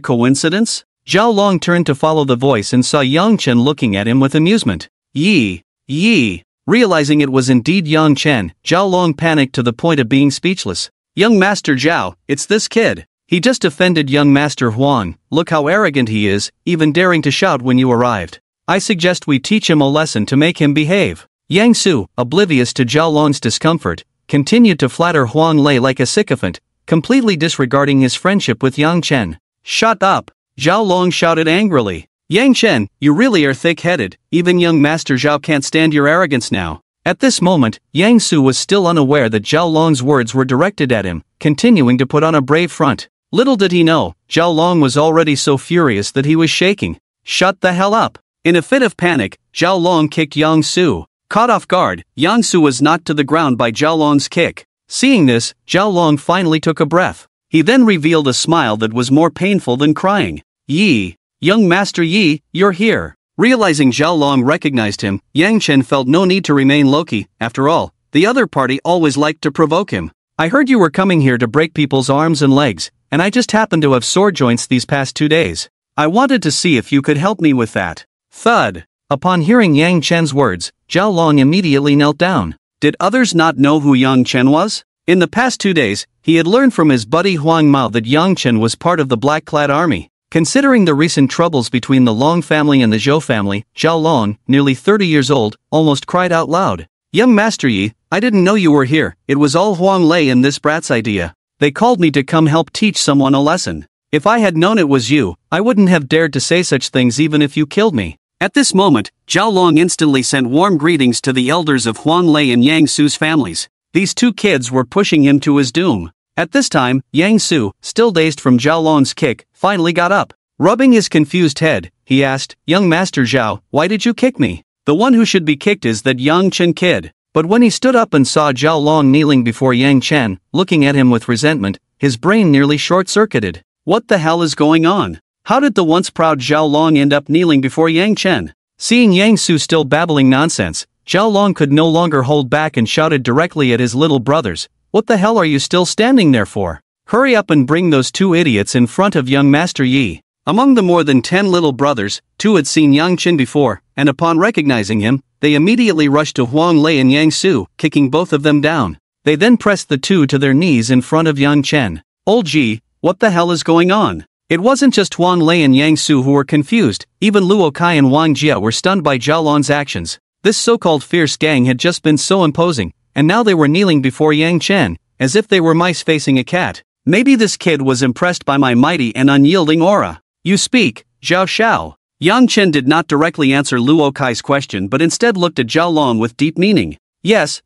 coincidence? Zhao Long turned to follow the voice and saw Yang Chen looking at him with amusement. "Yi! Yi!" Realizing it was indeed Yang Chen, Zhao Long panicked to the point of being speechless. "Young Master Zhao, it's this kid. He just offended young Master Huang. Look how arrogant he is, even daring to shout when you arrived. I suggest we teach him a lesson to make him behave." Yang Su, oblivious to Zhao Long's discomfort, continued to flatter Huang Lei like a sycophant, completely disregarding his friendship with Yang Chen. "Shut up!" Zhao Long shouted angrily. "Yang Chen, you really are thick-headed, even young Master Zhao can't stand your arrogance now." At this moment, Yang Su was still unaware that Zhao Long's words were directed at him, continuing to put on a brave front. Little did he know, Zhao Long was already so furious that he was shaking. "Shut the hell up!" In a fit of panic, Zhao Long kicked Yang Su. Caught off guard, Yang Su was knocked to the ground by Zhao Long's kick. Seeing this, Zhao Long finally took a breath. He then revealed a smile that was more painful than crying. "Yi! Young Master Yi, you're here." Realizing Zhao Long recognized him, Yang Chen felt no need to remain low-key. After all, the other party always liked to provoke him. "I heard you were coming here to break people's arms and legs, and I just happened to have sore joints these past 2 days. I wanted to see if you could help me with that." Thud! Upon hearing Yang Chen's words, Zhao Long immediately knelt down. Did others not know who Yang Chen was? In the past 2 days, he had learned from his buddy Huang Mao that Yang Chen was part of the Black-clad army. Considering the recent troubles between the Long family and the Zhou family, Zhao Long, nearly 30 years old, almost cried out loud. "Young Master Yi, I didn't know you were here. It was all Huang Lei and this brat's idea. They called me to come help teach someone a lesson. If I had known it was you, I wouldn't have dared to say such things even if you killed me." At this moment, Zhao Long instantly sent warm greetings to the elders of Huang Lei and Yang Su's families. These two kids were pushing him to his doom. At this time, Yang Su, still dazed from Zhao Long's kick, finally got up. Rubbing his confused head, he asked, "Young Master Zhao, why did you kick me? The one who should be kicked is that Yang Chen kid." But when he stood up and saw Zhao Long kneeling before Yang Chen, looking at him with resentment, his brain nearly short-circuited. What the hell is going on? How did the once proud Zhao Long end up kneeling before Yang Chen? Seeing Yang Su still babbling nonsense, Zhao Long could no longer hold back and shouted directly at his little brothers, "What the hell are you still standing there for? Hurry up and bring those two idiots in front of young Master Yi." Among the more than 10 little brothers, 2 had seen Yang Chen before, and upon recognizing him, they immediately rushed to Huang Lei and Yang Su, kicking both of them down. They then pressed the 2 to their knees in front of Yang Chen. "Old Ji, what the hell is going on?" It wasn't just Huang Lei and Yang Su who were confused, even Luo Kai and Wang Jia were stunned by Zhao Long's actions. This so-called fierce gang had just been so imposing, and now they were kneeling before Yang Chen, as if they were mice facing a cat. Maybe this kid was impressed by my mighty and unyielding aura. "You speak, Zhao Shao." Yang Chen did not directly answer Luo Kai's question but instead looked at Zhao Long with deep meaning. Yes.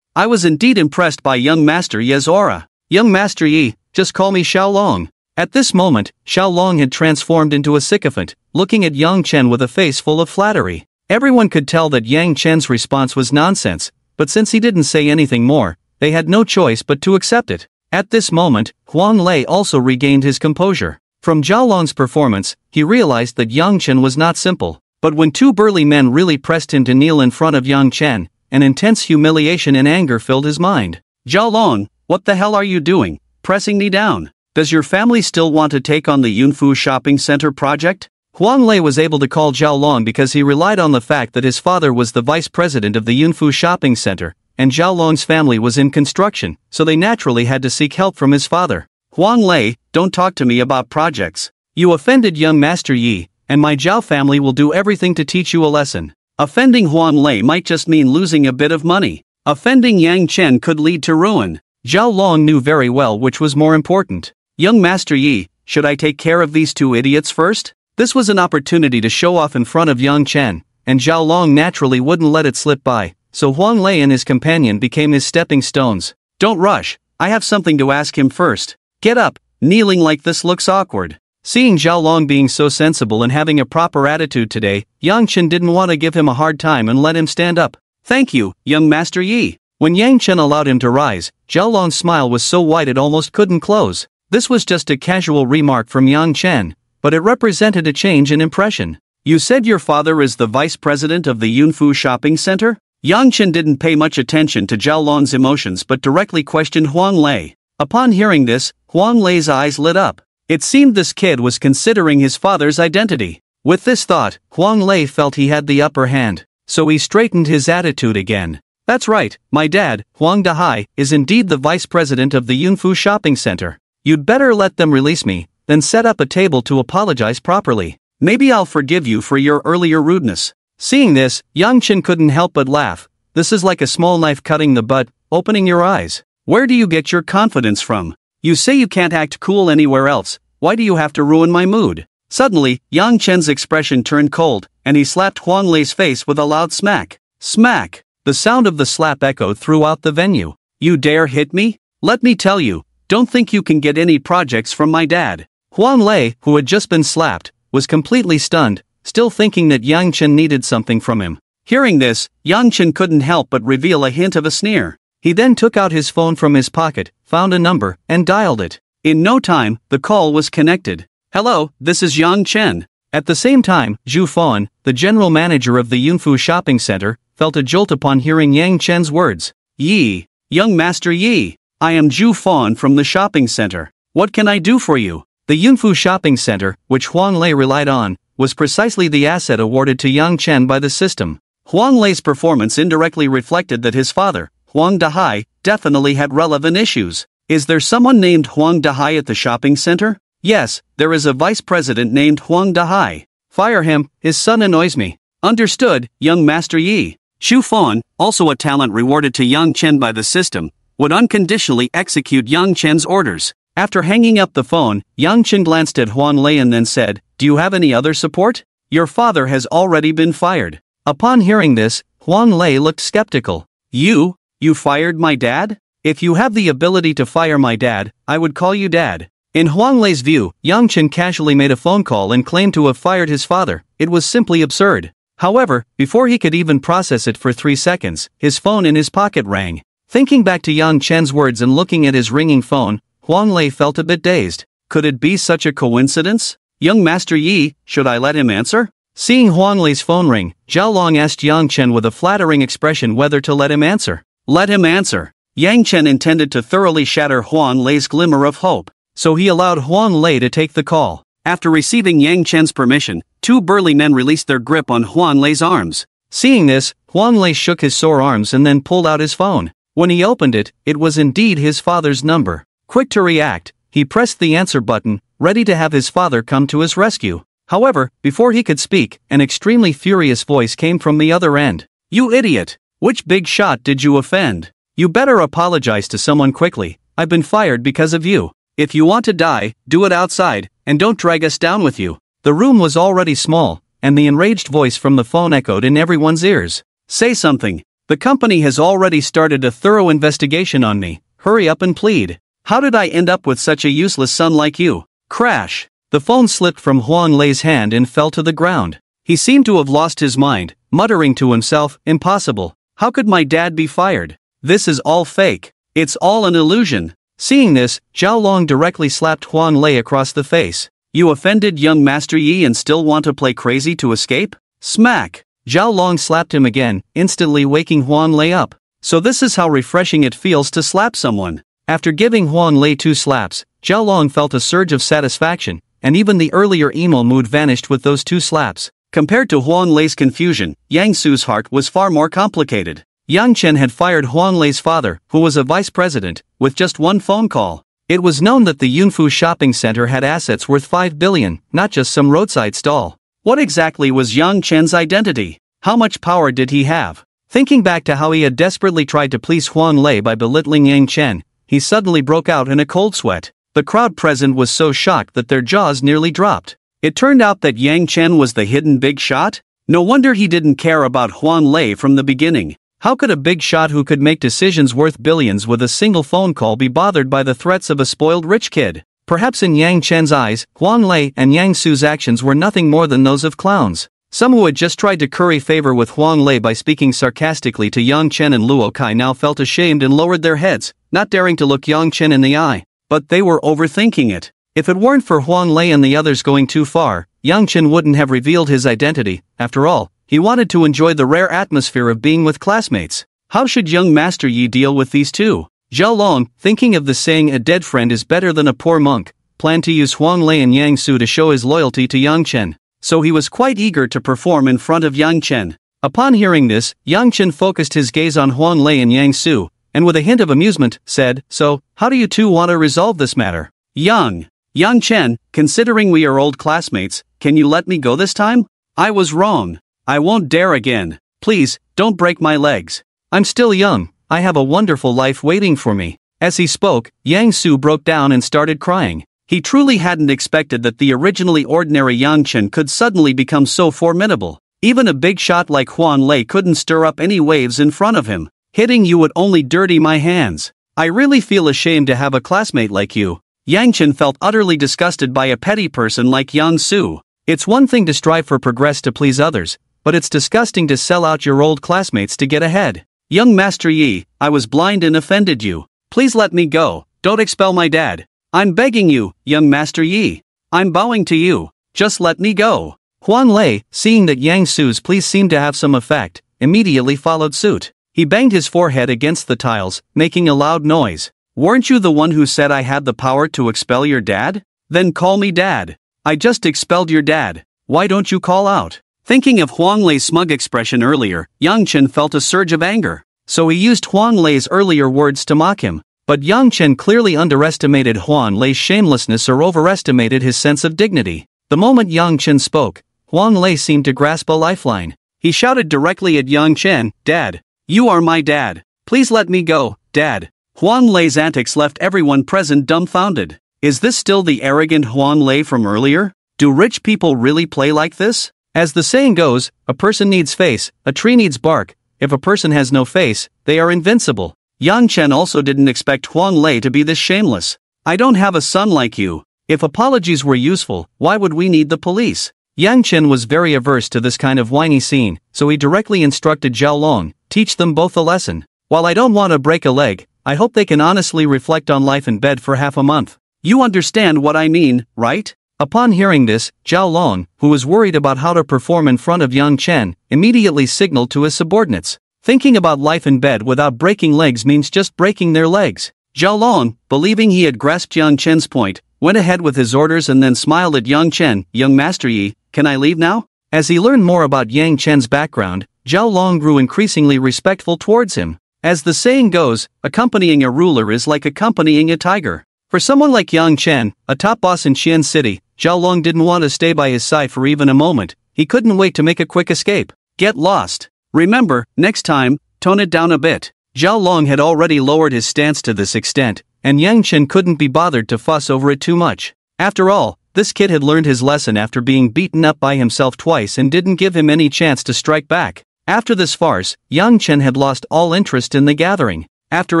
I was indeed impressed by young Master Ye's aura. Young Master Yi, just call me Xiao Long. At this moment, Xiao Long had transformed into a sycophant, looking at Yang Chen with a face full of flattery. Everyone could tell that Yang Chen's response was nonsense, but since he didn't say anything more, they had no choice but to accept it. At this moment, Huang Lei also regained his composure. From Zhao Long's performance, he realized that Yang Chen was not simple. But when two burly men really pressed him to kneel in front of Yang Chen, an intense humiliation and anger filled his mind. Zhao Long, what the hell are you doing, pressing me down? Does your family still want to take on the Yunfu Shopping Center project? Huang Lei was able to call Zhao Long because he relied on the fact that his father was the vice president of the Yunfu Shopping Center, and Zhao Long's family was in construction, so they naturally had to seek help from his father. Huang Lei, don't talk to me about projects. You offended young Master Yi, and my Zhao family will do everything to teach you a lesson. Offending Huang Lei might just mean losing a bit of money. Offending Yang Chen could lead to ruin. Zhao Long knew very well which was more important. Young Master Yi, should I take care of these two idiots first? This was an opportunity to show off in front of Yang Chen, and Zhao Long naturally wouldn't let it slip by, so Huang Lei and his companion became his stepping stones. Don't rush, I have something to ask him first. Get up, kneeling like this looks awkward. Seeing Zhao Long being so sensible and having a proper attitude today, Yang Chen didn't want to give him a hard time and let him stand up. Thank you, young Master Yi. When Yang Chen allowed him to rise, Zhao Long's smile was so wide it almost couldn't close. This was just a casual remark from Yang Chen, but it represented a change in impression. You said your father is the vice president of the Yunfu Shopping Center? Yang Chen didn't pay much attention to Zhao Long's emotions but directly questioned Huang Lei. Upon hearing this, Huang Lei's eyes lit up. It seemed this kid was considering his father's identity. With this thought, Huang Lei felt he had the upper hand, so he straightened his attitude again. That's right, my dad, Huang Dahai, is indeed the vice president of the Yunfu Shopping Center. You'd better let them release me, then set up a table to apologize properly. Maybe I'll forgive you for your earlier rudeness. Seeing this, Yang Chen couldn't help but laugh. This is like a small knife cutting the butt, opening your eyes. Where do you get your confidence from? You say you can't act cool anywhere else, why do you have to ruin my mood? Suddenly, Yang Chen's expression turned cold, and he slapped Huang Lei's face with a loud smack. Smack! The sound of the slap echoed throughout the venue. You dare hit me? Let me tell you, don't think you can get any projects from my dad. Huang Lei, who had just been slapped, was completely stunned, still thinking that Yang Chen needed something from him. Hearing this, Yang Chen couldn't help but reveal a hint of a sneer. He then took out his phone from his pocket, found a number, and dialed it. In no time, the call was connected. Hello, this is Yang Chen. At the same time, Zhu Fan, the general manager of the Yunfu Shopping Center, felt a jolt upon hearing Yang Chen's words. Yi, young Master Yi, I am Zhu Fan from the shopping center. What can I do for you? The Yunfu Shopping Center, which Huang Lei relied on, was precisely the asset awarded to Yang Chen by the system. Huang Lei's performance indirectly reflected that his father, Huang Dahai, definitely had relevant issues. Is there someone named Huang Dahai at the shopping center? Yes, there is a vice president named Huang Dahai. Fire him, his son annoys me. Understood, young Master Yi. Zhu Fan, also a talent rewarded to Yang Chen by the system, would unconditionally execute Yang Chen's orders. After hanging up the phone, Yang Chen glanced at Huang Lei and then said, Do you have any other support? Your father has already been fired. Upon hearing this, Huang Lei looked skeptical. You fired my dad? If you have the ability to fire my dad, I would call you dad. In Huang Lei's view, Yang Chen casually made a phone call and claimed to have fired his father. It was simply absurd. However, before he could even process it for 3 seconds, his phone in his pocket rang. Thinking back to Yang Chen's words and looking at his ringing phone, Huang Lei felt a bit dazed. Could it be such a coincidence? Young Master Yi, should I let him answer? Seeing Huang Lei's phone ring, Zhao Long asked Yang Chen with a flattering expression whether to let him answer. Let him answer. Yang Chen intended to thoroughly shatter Huang Lei's glimmer of hope, so he allowed Huang Lei to take the call. After receiving Yang Chen's permission, two burly men released their grip on Huang Lei's arms. Seeing this, Huang Lei shook his sore arms and then pulled out his phone. When he opened it, it was indeed his father's number. Quick to react, he pressed the answer button, ready to have his father come to his rescue. However, before he could speak, an extremely furious voice came from the other end. You idiot! Which big shot did you offend? You better apologize to someone quickly. I've been fired because of you. If you want to die, do it outside, and don't drag us down with you. The room was already small, and the enraged voice from the phone echoed in everyone's ears. Say something. The company has already started a thorough investigation on me. Hurry up and plead. How did I end up with such a useless son like you? Crash. The phone slipped from Huang Lei's hand and fell to the ground. He seemed to have lost his mind, muttering to himself, impossible. How could my dad be fired? This is all fake. It's all an illusion. Seeing this, Zhao Long directly slapped Huang Lei across the face. You offended young Master Yi and still want to play crazy to escape? Smack! Zhao Long slapped him again, instantly waking Huang Lei up. So this is how refreshing it feels to slap someone. After giving Huang Lei 2 slaps, Zhao Long felt a surge of satisfaction, and even the earlier emo mood vanished with those 2 slaps. Compared to Huang Lei's confusion, Yang Su's heart was far more complicated. Yang Chen had fired Huang Lei's father, who was a vice president, with just 1 phone call. It was known that the Yunfu shopping center had assets worth 5 billion, not just some roadside stall. What exactly was Yang Chen's identity? How much power did he have? Thinking back to how he had desperately tried to please Huang Lei by belittling Yang Chen, he suddenly broke out in a cold sweat. The crowd present was so shocked that their jaws nearly dropped. It turned out that Yang Chen was the hidden big shot? No wonder he didn't care about Huang Lei from the beginning. How could a big shot who could make decisions worth billions with a single phone call be bothered by the threats of a spoiled rich kid? Perhaps in Yang Chen's eyes, Huang Lei and Yang Su's actions were nothing more than those of clowns. Some who had just tried to curry favor with Huang Lei by speaking sarcastically to Yang Chen and Luo Kai now felt ashamed and lowered their heads, not daring to look Yang Chen in the eye. But they were overthinking it. If it weren't for Huang Lei and the others going too far, Yang Chen wouldn't have revealed his identity. After all, he wanted to enjoy the rare atmosphere of being with classmates. How should young Master Yi deal with these two? Zhao Long, thinking of the saying a dead friend is better than a poor monk, planned to use Huang Lei and Yang Su to show his loyalty to Yang Chen. So he was quite eager to perform in front of Yang Chen. Upon hearing this, Yang Chen focused his gaze on Huang Lei and Yang Su, and with a hint of amusement, said, So, how do you two want to resolve this matter? Yang Chen, considering we are old classmates, can you let me go this time? I was wrong. I won't dare again. Please, don't break my legs. I'm still young, I have a wonderful life waiting for me. As he spoke, Yang Su broke down and started crying. He truly hadn't expected that the originally ordinary Yang Chen could suddenly become so formidable. Even a big shot like Huang Lei couldn't stir up any waves in front of him. Hitting you would only dirty my hands. I really feel ashamed to have a classmate like you. Yang Chen felt utterly disgusted by a petty person like Yang Su. It's one thing to strive for progress to please others, but it's disgusting to sell out your old classmates to get ahead. Young Master Yi, I was blind and offended you. Please let me go, don't expel my dad. I'm begging you, young Master Yi. I'm bowing to you. Just let me go. Huang Lei, seeing that Yang Su's pleas seemed to have some effect, immediately followed suit. He banged his forehead against the tiles, making a loud noise. Weren't you the one who said I had the power to expel your dad? Then call me dad. I just expelled your dad. Why don't you call out? Thinking of Huang Lei's smug expression earlier, Yang Chen felt a surge of anger. So he used Huang Lei's earlier words to mock him. But Yang Chen clearly underestimated Huang Lei's shamelessness or overestimated his sense of dignity. The moment Yang Chen spoke, Huang Lei seemed to grasp a lifeline. He shouted directly at Yang Chen, Dad. You are my dad. Please let me go, Dad. Huang Lei's antics left everyone present dumbfounded. Is this still the arrogant Huang Lei from earlier? Do rich people really play like this? As the saying goes, a person needs face, a tree needs bark. If a person has no face, they are invincible. Yang Chen also didn't expect Huang Lei to be this shameless. I don't have a son like you. If apologies were useful, why would we need the police? Yang Chen was very averse to this kind of whiny scene, so he directly instructed Zhao Long, teach them both a lesson. While I don't want to break a leg, I hope they can honestly reflect on life in bed for half a month. You understand what I mean, right? Upon hearing this, Zhao Long, who was worried about how to perform in front of Yang Chen, immediately signaled to his subordinates. Thinking about life in bed without breaking legs means just breaking their legs. Zhao Long, believing he had grasped Yang Chen's point, went ahead with his orders and then smiled at Yang Chen. Young Master Yi, can I leave now? As he learned more about Yang Chen's background, Zhao Long grew increasingly respectful towards him. As the saying goes, accompanying a ruler is like accompanying a tiger. For someone like Yang Chen, a top boss in Xian City, Zhao Long didn't want to stay by his side for even a moment. He couldn't wait to make a quick escape. Get lost. Remember, next time, tone it down a bit. Zhao Long had already lowered his stance to this extent, and Yang Chen couldn't be bothered to fuss over it too much. After all, This kid had learned his lesson after being beaten up by himself twice and didn't give him any chance to strike back. After this farce, Yang Chen had lost all interest in the gathering. After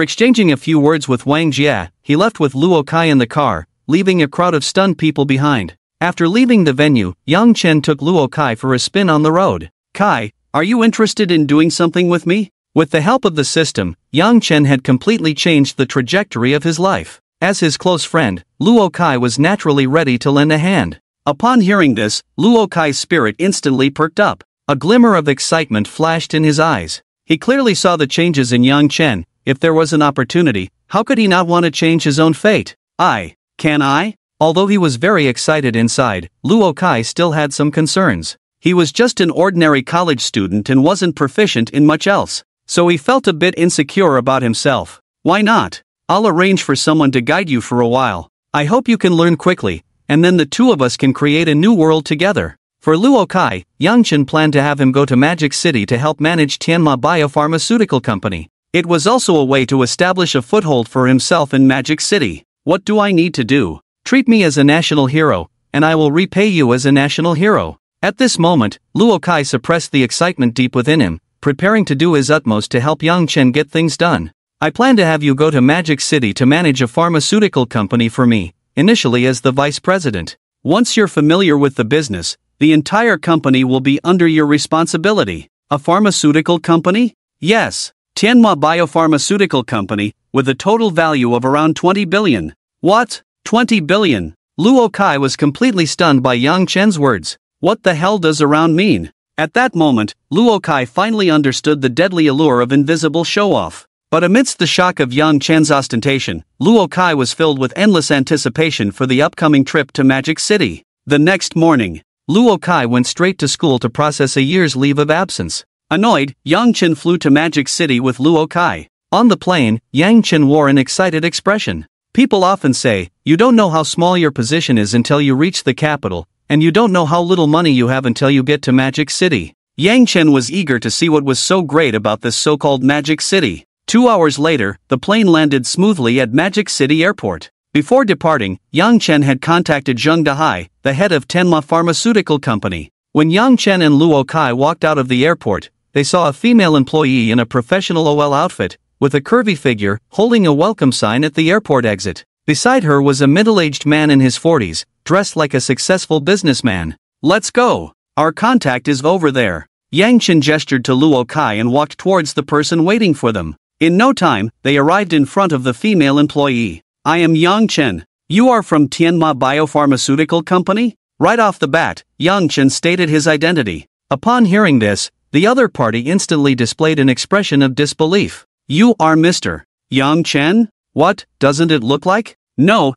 exchanging a few words with Wang Jia, he left with Luo Kai in the car, leaving a crowd of stunned people behind. After leaving the venue, Yang Chen took Luo Kai for a spin on the road. "Kai, are you interested in doing something with me?" With the help of the system, Yang Chen had completely changed the trajectory of his life. As his close friend, Luo Kai was naturally ready to lend a hand. Upon hearing this, Luo Kai's spirit instantly perked up. A glimmer of excitement flashed in his eyes. He clearly saw the changes in Yang Chen. If there was an opportunity, how could he not want to change his own fate? Can I? Although he was very excited inside, Luo Kai still had some concerns. He was just an ordinary college student and wasn't proficient in much else, so he felt a bit insecure about himself. "Why not? I'll arrange for someone to guide you for a while. I hope you can learn quickly, and then the two of us can create a new world together." For Luo Kai, Yang Chen planned to have him go to Magic City to help manage Tianma Biopharmaceutical Company. It was also a way to establish a foothold for himself in Magic City. "What do I need to do? Treat me as a national hero, and I will repay you as a national hero." At this moment, Luo Kai suppressed the excitement deep within him, preparing to do his utmost to help Yang Chen get things done. "I plan to have you go to Magic City to manage a pharmaceutical company for me, initially as the vice president. Once you're familiar with the business, the entire company will be under your responsibility." "A pharmaceutical company?" "Yes, Tianma Biopharmaceutical Company, with a total value of around 20 billion. "What? 20 billion? Luo Kai was completely stunned by Yang Chen's words. What the hell does around mean? At that moment, Luo Kai finally understood the deadly allure of invisible show-off. But amidst the shock of Yang Chen's ostentation, Luo Kai was filled with endless anticipation for the upcoming trip to Magic City. The next morning, Luo Kai went straight to school to process a year's leave of absence. Annoyed, Yang Chen flew to Magic City with Luo Kai. On the plane, Yang Chen wore an excited expression. People often say, you don't know how small your position is until you reach the capital, and you don't know how little money you have until you get to Magic City. Yang Chen was eager to see what was so great about this so-called Magic City. 2 hours later, the plane landed smoothly at Magic City Airport. Before departing, Yang Chen had contacted Zheng Dahai, the head of Tianma Pharmaceutical Company. When Yang Chen and Luo Kai walked out of the airport, they saw a female employee in a professional OL outfit, with a curvy figure, holding a welcome sign at the airport exit. Beside her was a middle-aged man in his 40s, dressed like a successful businessman. "Let's go. Our contact is over there." Yang Chen gestured to Luo Kai and walked towards the person waiting for them. In no time, they arrived in front of the female employee. "I am Yang Chen. You are from Tianma Biopharmaceutical Company?" Right off the bat, Yang Chen stated his identity. Upon hearing this, the other party instantly displayed an expression of disbelief. "You are Mr. Yang Chen? What, doesn't it look like?" No.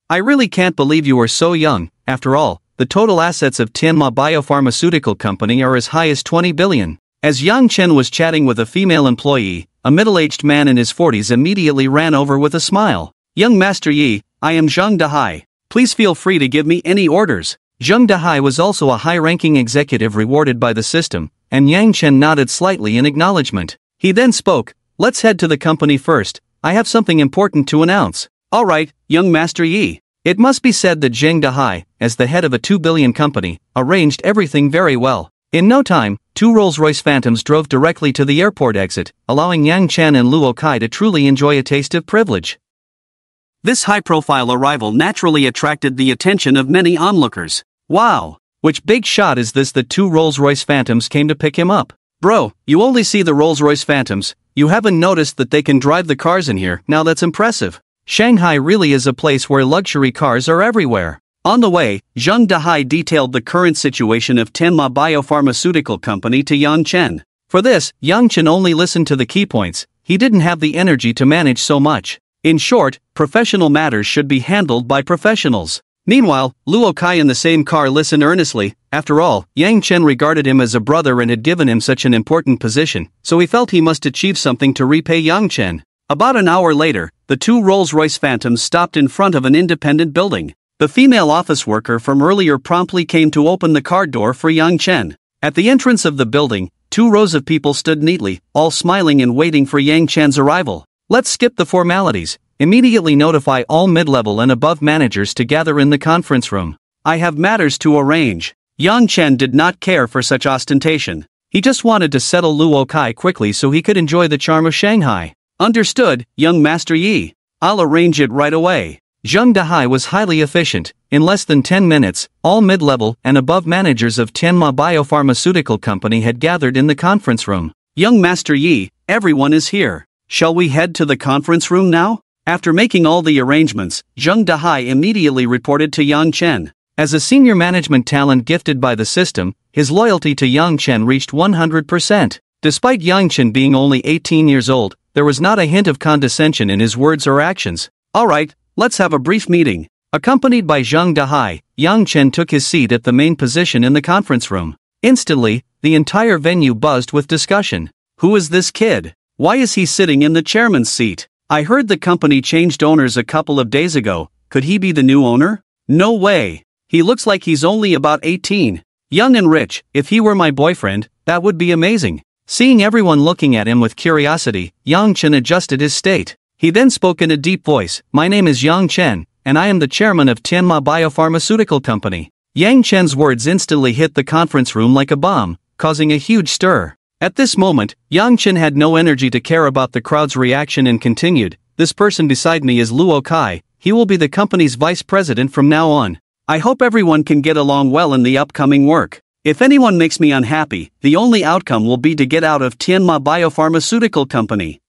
I really can't believe you are so young. After all, the total assets of Tianma Biopharmaceutical Company are as high as 20 billion. As Yang Chen was chatting with a female employee, a middle-aged man in his 40s immediately ran over with a smile. "Young Master Yi, I am Zheng Dahai. Please feel free to give me any orders." Zheng Dahai was also a high-ranking executive rewarded by the system, and Yang Chen nodded slightly in acknowledgement. He then spoke, "Let's head to the company first. I have something important to announce." "All right, young Master Yi." It must be said that Zheng Dahai, as the head of a 2 billion company, arranged everything very well. In no time, 2 Rolls-Royce Phantoms drove directly to the airport exit, allowing Yang Chen and Luo Kai to truly enjoy a taste of privilege. This high-profile arrival naturally attracted the attention of many onlookers. "Wow, which big shot is this that 2 Rolls-Royce Phantoms came to pick him up? Bro, you only see the Rolls-Royce Phantoms, you haven't noticed that they can drive the cars in here. Now that's impressive. Shanghai really is a place where luxury cars are everywhere." On the way, Zheng Dahai detailed the current situation of Tianma Biopharmaceutical Company to Yang Chen. For this, Yang Chen only listened to the key points. He didn't have the energy to manage so much. In short, professional matters should be handled by professionals. Meanwhile, Luo Kai in the same car listened earnestly. After all, Yang Chen regarded him as a brother and had given him such an important position, so he felt he must achieve something to repay Yang Chen. About an hour later, the 2 Rolls-Royce Phantoms stopped in front of an independent building. The female office worker from earlier promptly came to open the car door for Yang Chen. At the entrance of the building, 2 rows of people stood neatly, all smiling and waiting for Yang Chen's arrival. "Let's skip the formalities. immediately notify all mid-level and above managers to gather in the conference room. I have matters to arrange. Yang Chen did not care for such ostentation. He just wanted to settle Luo Kai quickly so he could enjoy the charm of Shanghai. Understood, young Master Yi. I'll arrange it right away. Zheng Dahai was highly efficient. In less than 10 minutes, all mid-level and above managers of Tianma Biopharmaceutical Company had gathered in the conference room. Young Master Yi, everyone is here. Shall we head to the conference room now? After making all the arrangements, Zheng Dahai immediately reported to Yang Chen. As a senior management talent gifted by the system, his loyalty to Yang Chen reached 100%. Despite Yang Chen being only 18 years old, there was not a hint of condescension in his words or actions. Alright, let's have a brief meeting. Accompanied by Zheng Dahai, Yang Chen took his seat at the main position in the conference room. Instantly, the entire venue buzzed with discussion. Who is this kid? Why is he sitting in the chairman's seat? I heard the company changed owners a couple of days ago. Could he be the new owner? No way. He looks like he's only about 18. Young and rich. If he were my boyfriend, that would be amazing. Seeing everyone looking at him with curiosity, Yang Chen adjusted his state. He then spoke in a deep voice. My name is Yang Chen, and I am the chairman of Tianma Biopharmaceutical Company. Yang Chen's words instantly hit the conference room like a bomb, causing a huge stir. At this moment, Yang Chen had no energy to care about the crowd's reaction and continued. This person beside me is Luo Kai. He will be the company's vice president from now on. I hope everyone can get along well in the upcoming work. If anyone makes me unhappy, the only outcome will be to get out of Tianma Biopharmaceutical Company.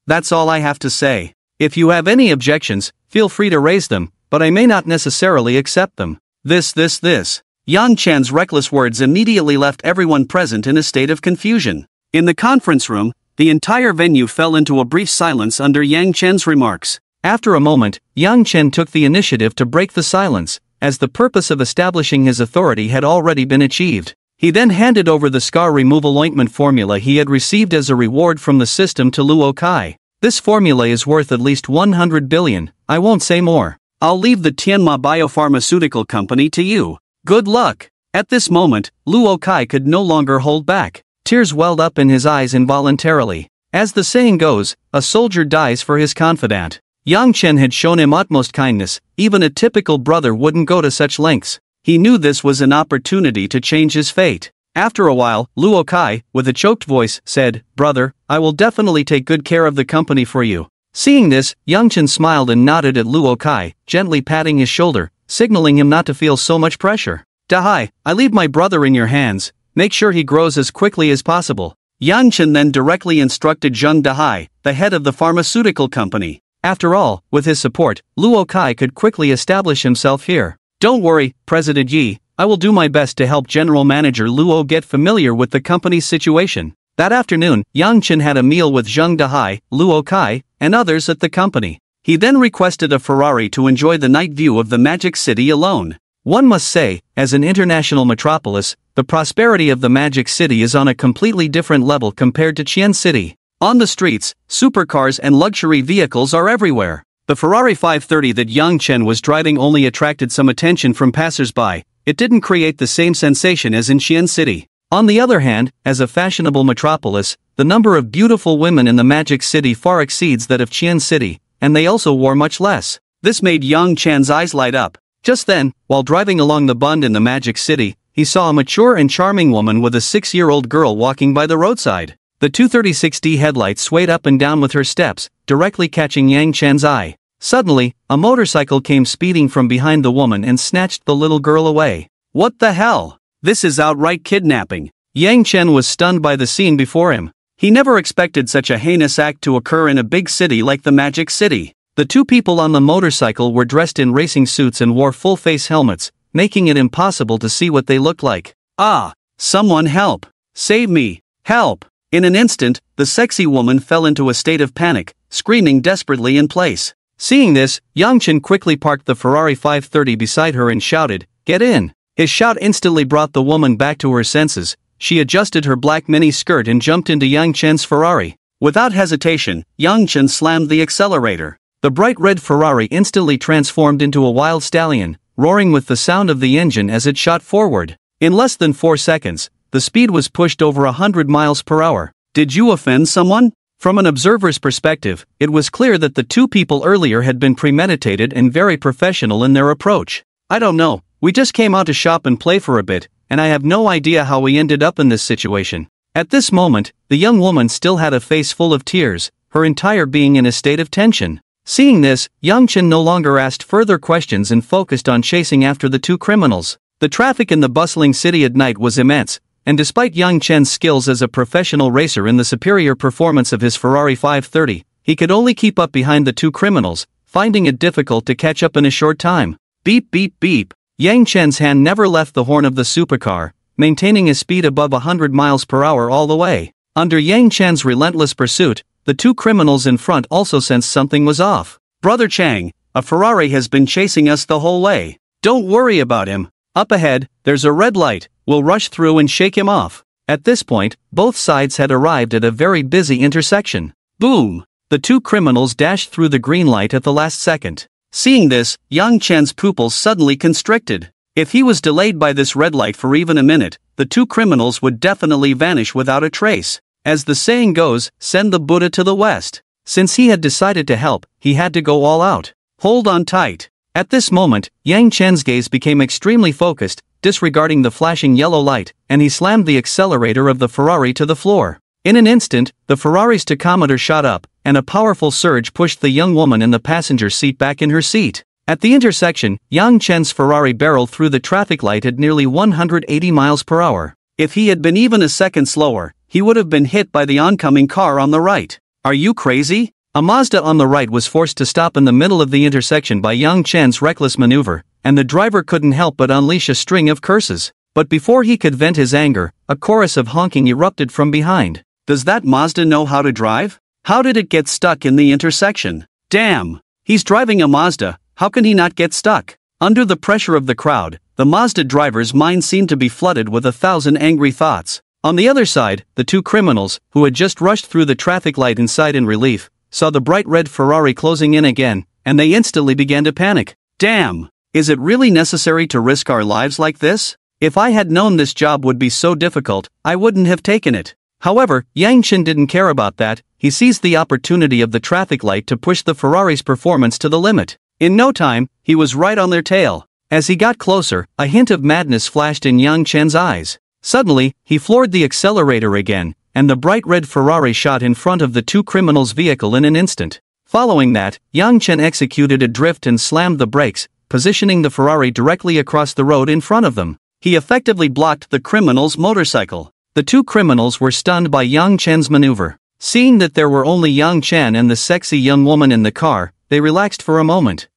That's all I have to say. If you have any objections, feel free to raise them, but I may not necessarily accept them. This. Yang Chen's reckless words immediately left everyone present in a state of confusion. In the conference room, the entire venue fell into a brief silence under Yang Chen's remarks. After a moment, Yang Chen took the initiative to break the silence, as the purpose of establishing his authority had already been achieved. He then handed over the scar removal ointment formula he had received as a reward from the system to Luo Kai. This formula is worth at least 100 billion, I won't say more. I'll leave the Tianma Biopharmaceutical Company to you. Good luck. At this moment, Luo Kai could no longer hold back. Tears welled up in his eyes involuntarily. As the saying goes, a soldier dies for his confidant. Yang Chen had shown him utmost kindness. Even a typical brother wouldn't go to such lengths. He knew this was an opportunity to change his fate. After a while, Luo Kai, with a choked voice, said, Brother, I will definitely take good care of the company for you. Seeing this, Yang Chen smiled and nodded at Luo Kai, gently patting his shoulder, signaling him not to feel so much pressure. Dahai, I leave my brother in your hands. Make sure he grows as quickly as possible. Yang Chen then directly instructed Zheng Dahai, the head of the pharmaceutical company. After all, with his support, Luo Kai could quickly establish himself here. Don't worry, President Yi, I will do my best to help General Manager Luo get familiar with the company's situation. That afternoon, Yang Chen had a meal with Zheng Dahai, Luo Kai, and others at the company. He then requested a Ferrari to enjoy the night view of the Magic City alone. One must say, as an international metropolis, the prosperity of the Magic City is on a completely different level compared to Qian City. On the streets, supercars and luxury vehicles are everywhere. The Ferrari 530 that Yang Chen was driving only attracted some attention from passers-by. It didn't create the same sensation as in Qian City. On the other hand, as a fashionable metropolis, the number of beautiful women in the Magic City far exceeds that of Qian City, and they also wore much less. This made Yang Chen's eyes light up. Just then, while driving along the Bund in the Magic City, he saw a mature and charming woman with a 6-year-old girl walking by the roadside. The 236D headlights swayed up and down with her steps, directly catching Yang Chen's eye. Suddenly, a motorcycle came speeding from behind the woman and snatched the little girl away. What the hell? This is outright kidnapping. Yang Chen was stunned by the scene before him. He never expected such a heinous act to occur in a big city like the Magic City. The two people on the motorcycle were dressed in racing suits and wore full-face helmets, making it impossible to see what they looked like. Ah! Someone help! Save me! Help! In an instant, the sexy woman fell into a state of panic, screaming desperately in place. Seeing this, Yang Chen quickly parked the Ferrari 530 beside her and shouted, "Get in!" His shout instantly brought the woman back to her senses. She adjusted her black mini skirt and jumped into Yang Chen's Ferrari. Without hesitation, Yang Chen slammed the accelerator. The bright red Ferrari instantly transformed into a wild stallion, roaring with the sound of the engine as it shot forward. In less than 4 seconds, the speed was pushed over 100 miles per hour. Did you offend someone? From an observer's perspective, it was clear that the two people earlier had been premeditated and very professional in their approach. "I don't know, we just came out to shop and play for a bit, and I have no idea how we ended up in this situation." At this moment, the young woman still had a face full of tears, her entire being in a state of tension. Seeing this, Yang Chen no longer asked further questions and focused on chasing after the two criminals. The traffic in the bustling city at night was immense, and despite Yang Chen's skills as a professional racer and the superior performance of his Ferrari 530, he could only keep up behind the two criminals, finding it difficult to catch up in a short time. Beep beep beep. Yang Chen's hand never left the horn of the supercar, maintaining a speed above 100 miles per hour all the way. Under Yang Chen's relentless pursuit, the two criminals in front also sensed something was off. "Brother Chang, a Ferrari has been chasing us the whole way. Don't worry about him. Up ahead, there's a red light. We'll rush through and shake him off." At this point, both sides had arrived at a very busy intersection. Boom! The two criminals dashed through the green light at the last second. Seeing this, Yang Chen's pupils suddenly constricted. If he was delayed by this red light for even a minute, the two criminals would definitely vanish without a trace. As the saying goes, send the Buddha to the west. Since he had decided to help, he had to go all out. Hold on tight. At this moment, Yang Chen's gaze became extremely focused, disregarding the flashing yellow light, and he slammed the accelerator of the Ferrari to the floor. In an instant, the Ferrari's tachometer shot up, and a powerful surge pushed the young woman in the passenger seat back in her seat. At the intersection, Yang Chen's Ferrari barreled through the traffic light at nearly 180 miles per hour. If he had been even a second slower, he would have been hit by the oncoming car on the right. Are you crazy? A Mazda on the right was forced to stop in the middle of the intersection by Yang Chen's reckless maneuver, and the driver couldn't help but unleash a string of curses. But before he could vent his anger, a chorus of honking erupted from behind. Does that Mazda know how to drive? How did it get stuck in the intersection? Damn! He's driving a Mazda, how can he not get stuck? Under the pressure of the crowd, the Mazda driver's mind seemed to be flooded with 1,000 angry thoughts. On the other side, the two criminals, who had just rushed through the traffic light in sight in relief, saw the bright red Ferrari closing in again, and they instantly began to panic. Damn! Is it really necessary to risk our lives like this? If I had known this job would be so difficult, I wouldn't have taken it. However, Yang Chen didn't care about that. He seized the opportunity of the traffic light to push the Ferrari's performance to the limit. In no time, he was right on their tail. As he got closer, a hint of madness flashed in Yang Chen's eyes. Suddenly, he floored the accelerator again, and the bright red Ferrari shot in front of the two criminals' vehicle in an instant. Following that, Yang Chen executed a drift and slammed the brakes, positioning the Ferrari directly across the road in front of them. He effectively blocked the criminal's motorcycle. The two criminals were stunned by Yang Chen's maneuver. Seeing that there were only Yang Chen and the sexy young woman in the car, they relaxed for a moment.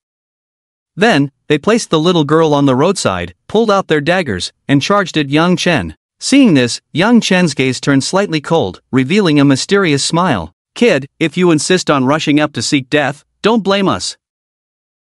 Then, they placed the little girl on the roadside, pulled out their daggers, and charged at Yang Chen. Seeing this, Yang Chen's gaze turned slightly cold, revealing a mysterious smile. "Kid, if you insist on rushing up to seek death, don't blame us."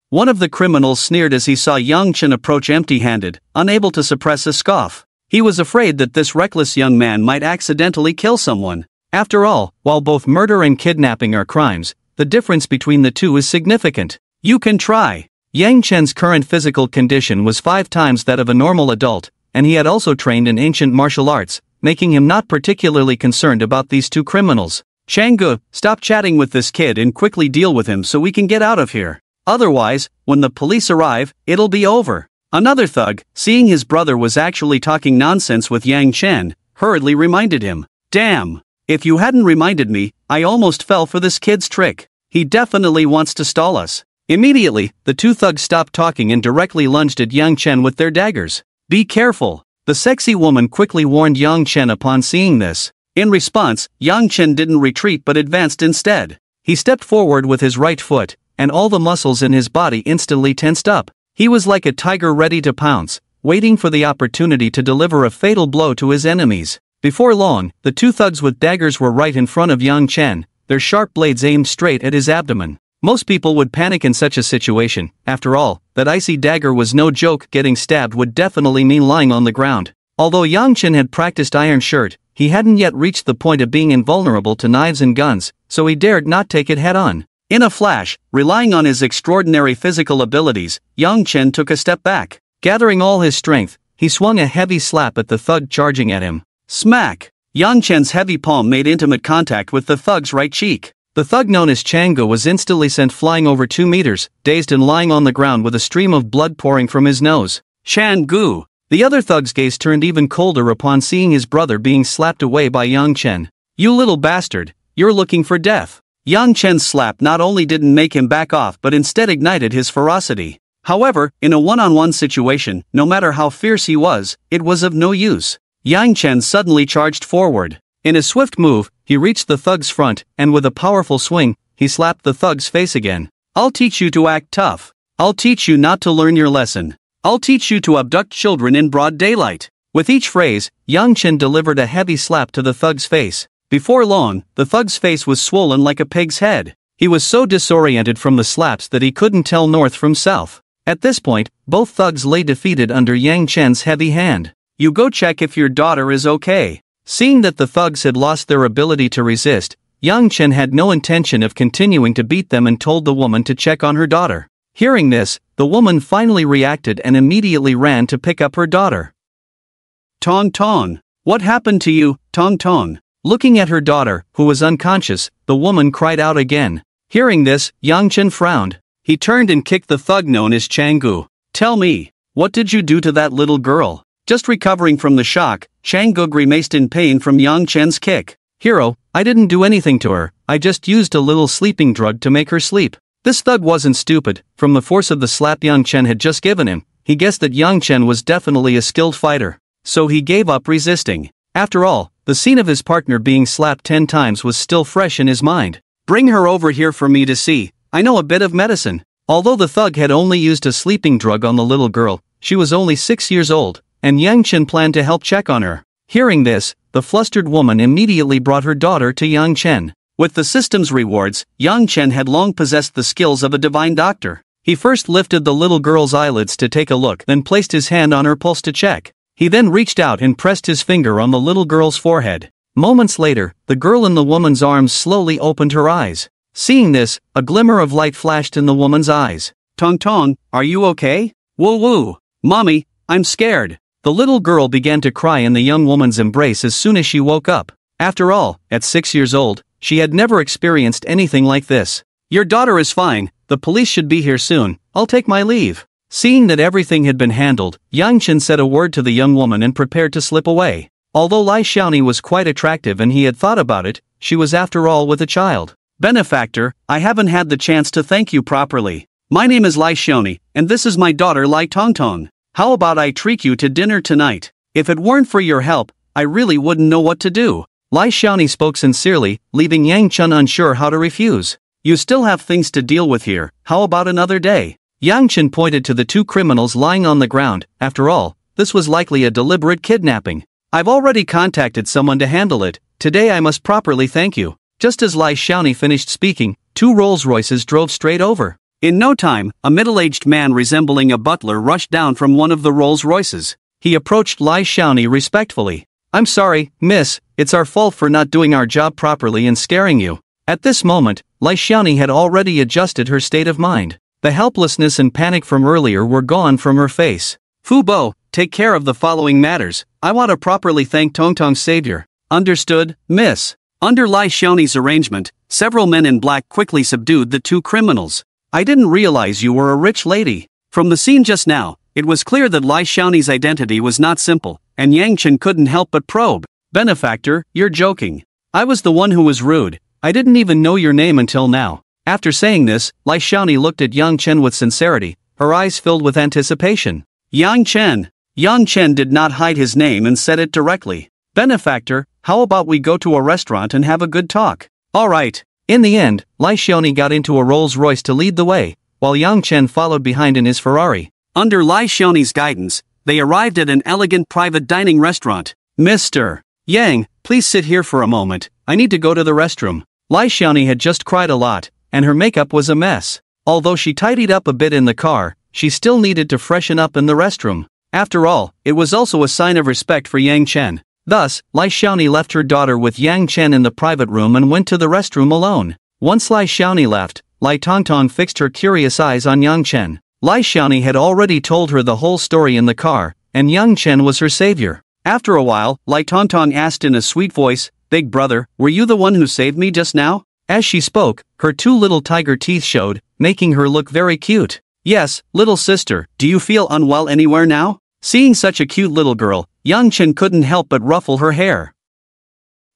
One of the criminals sneered as he saw Yang Chen approach empty-handed, unable to suppress a scoff. He was afraid that this reckless young man might accidentally kill someone. After all, while both murder and kidnapping are crimes, the difference between the two is significant. You can try. Yang Chen's current physical condition was 5 times that of a normal adult, and he had also trained in ancient martial arts, making him not particularly concerned about these two criminals. "Changgu, stop chatting with this kid and quickly deal with him so we can get out of here. Otherwise, when the police arrive, it'll be over." Another thug, seeing his brother was actually talking nonsense with Yang Chen, hurriedly reminded him. "Damn! If you hadn't reminded me, I almost fell for this kid's trick. He definitely wants to stall us." Immediately, the two thugs stopped talking and directly lunged at Yang Chen with their daggers. "Be careful!" The sexy woman quickly warned Yang Chen upon seeing this. In response, Yang Chen didn't retreat but advanced instead. He stepped forward with his right foot, and all the muscles in his body instantly tensed up. He was like a tiger ready to pounce, waiting for the opportunity to deliver a fatal blow to his enemies. Before long, the two thugs with daggers were right in front of Yang Chen, their sharp blades aimed straight at his abdomen. Most people would panic in such a situation. After all, that icy dagger was no joke. Getting stabbed would definitely mean lying on the ground. Although Yang Chen had practiced Iron Shirt, he hadn't yet reached the point of being invulnerable to knives and guns, so he dared not take it head-on. In a flash, relying on his extraordinary physical abilities, Yang Chen took a step back. Gathering all his strength, he swung a heavy slap at the thug charging at him. Smack! Yang Chen's heavy palm made intimate contact with the thug's right cheek. The thug known as Changgu was instantly sent flying over 2 meters, dazed and lying on the ground with a stream of blood pouring from his nose. Changgu! The other thug's gaze turned even colder upon seeing his brother being slapped away by Yang Chen. You little bastard, you're looking for death. Yang Chen's slap not only didn't make him back off but instead ignited his ferocity. However, in a one-on-one situation, no matter how fierce he was, it was of no use. Yang Chen suddenly charged forward. In a swift move, he reached the thug's front, and with a powerful swing, he slapped the thug's face again. I'll teach you to act tough. I'll teach you not to learn your lesson. I'll teach you to abduct children in broad daylight. With each phrase, Yang Chen delivered a heavy slap to the thug's face. Before long, the thug's face was swollen like a pig's head. He was so disoriented from the slaps that he couldn't tell north from south. At this point, both thugs lay defeated under Yang Chen's heavy hand. You go check if your daughter is okay. Seeing that the thugs had lost their ability to resist, Yang Chen had no intention of continuing to beat them and told the woman to check on her daughter. Hearing this, the woman finally reacted and immediately ran to pick up her daughter. Tong Tong, what happened to you, Tong Tong? Looking at her daughter, who was unconscious, the woman cried out again. Hearing this, Yang Chen frowned. He turned and kicked the thug known as Changgu. Tell me, what did you do to that little girl? Just recovering from the shock, Changgu grimaced in pain from Yang Chen's kick. Hero, I didn't do anything to her, I just used a little sleeping drug to make her sleep. This thug wasn't stupid. From the force of the slap Yang Chen had just given him, he guessed that Yang Chen was definitely a skilled fighter. So he gave up resisting. After all, the scene of his partner being slapped 10 times was still fresh in his mind. Bring her over here for me to see. I know a bit of medicine. Although the thug had only used a sleeping drug on the little girl, she was only 6 years old, and Yang Chen planned to help check on her. Hearing this, the flustered woman immediately brought her daughter to Yang Chen. With the system's rewards, Yang Chen had long possessed the skills of a divine doctor. He first lifted the little girl's eyelids to take a look, then placed his hand on her pulse to check. He then reached out and pressed his finger on the little girl's forehead. Moments later, the girl in the woman's arms slowly opened her eyes. Seeing this, a glimmer of light flashed in the woman's eyes. Tong Tong, are you okay? Woo woo. Mommy, I'm scared. The little girl began to cry in the young woman's embrace as soon as she woke up. After all, at 6 years old, she had never experienced anything like this. Your daughter is fine, the police should be here soon, I'll take my leave. Seeing that everything had been handled, Yang Chen said a word to the young woman and prepared to slip away. Although Lai Xiaoni was quite attractive and he had thought about it, she was after all with a child. Benefactor, I haven't had the chance to thank you properly. My name is Lai Xiaoni, and this is my daughter Lai Tongtong. How about I treat you to dinner tonight? If it weren't for your help, I really wouldn't know what to do. Lai Xiaoni spoke sincerely, leaving Yang Chen unsure how to refuse. You still have things to deal with here, how about another day? Yang Chen pointed to the 2 criminals lying on the ground. After all, this was likely a deliberate kidnapping. I've already contacted someone to handle it, today I must properly thank you. Just as Lai Xiaoni finished speaking, 2 Rolls-Royces drove straight over. In no time, a middle-aged man resembling a butler rushed down from one of the Rolls-Royces. He approached Lai Xiaoni respectfully. I'm sorry, miss, it's our fault for not doing our job properly and scaring you. At this moment, Lai Xiaoni had already adjusted her state of mind. The helplessness and panic from earlier were gone from her face. Fu Bo, take care of the following matters. I want to properly thank Tongtong's savior. Understood, miss. Under Lai Xiaoni's arrangement, several men in black quickly subdued the 2 criminals. I didn't realize you were a rich lady. From the scene just now, it was clear that Lai Xiaoni's identity was not simple, and Yang Chen couldn't help but probe. Benefactor, you're joking. I was the one who was rude. I didn't even know your name until now. After saying this, Lai Xiaoni looked at Yang Chen with sincerity, her eyes filled with anticipation. Yang Chen. Yang Chen did not hide his name and said it directly. Benefactor, how about we go to a restaurant and have a good talk? Alright. In the end, Lai Xiaoni got into a Rolls-Royce to lead the way, while Yang Chen followed behind in his Ferrari. Under Lai Xiaoni's guidance, they arrived at an elegant private dining restaurant. Mr. Yang, please sit here for a moment, I need to go to the restroom. Lai Xiaoni had just cried a lot, and her makeup was a mess. Although she tidied up a bit in the car, she still needed to freshen up in the restroom. After all, it was also a sign of respect for Yang Chen. Thus, Lai Xiaoni left her daughter with Yang Chen in the private room and went to the restroom alone. Once Lai Xiaoni left, Lai Tongtong fixed her curious eyes on Yang Chen. Lai Xiaoni had already told her the whole story in the car, and Yang Chen was her savior. After a while, Lai Tongtong asked in a sweet voice, "Big brother, were you the one who saved me just now?" As she spoke, her two little tiger teeth showed, making her look very cute. "Yes, little sister, do you feel unwell anywhere now?" Seeing such a cute little girl, Yang Chen couldn't help but ruffle her hair.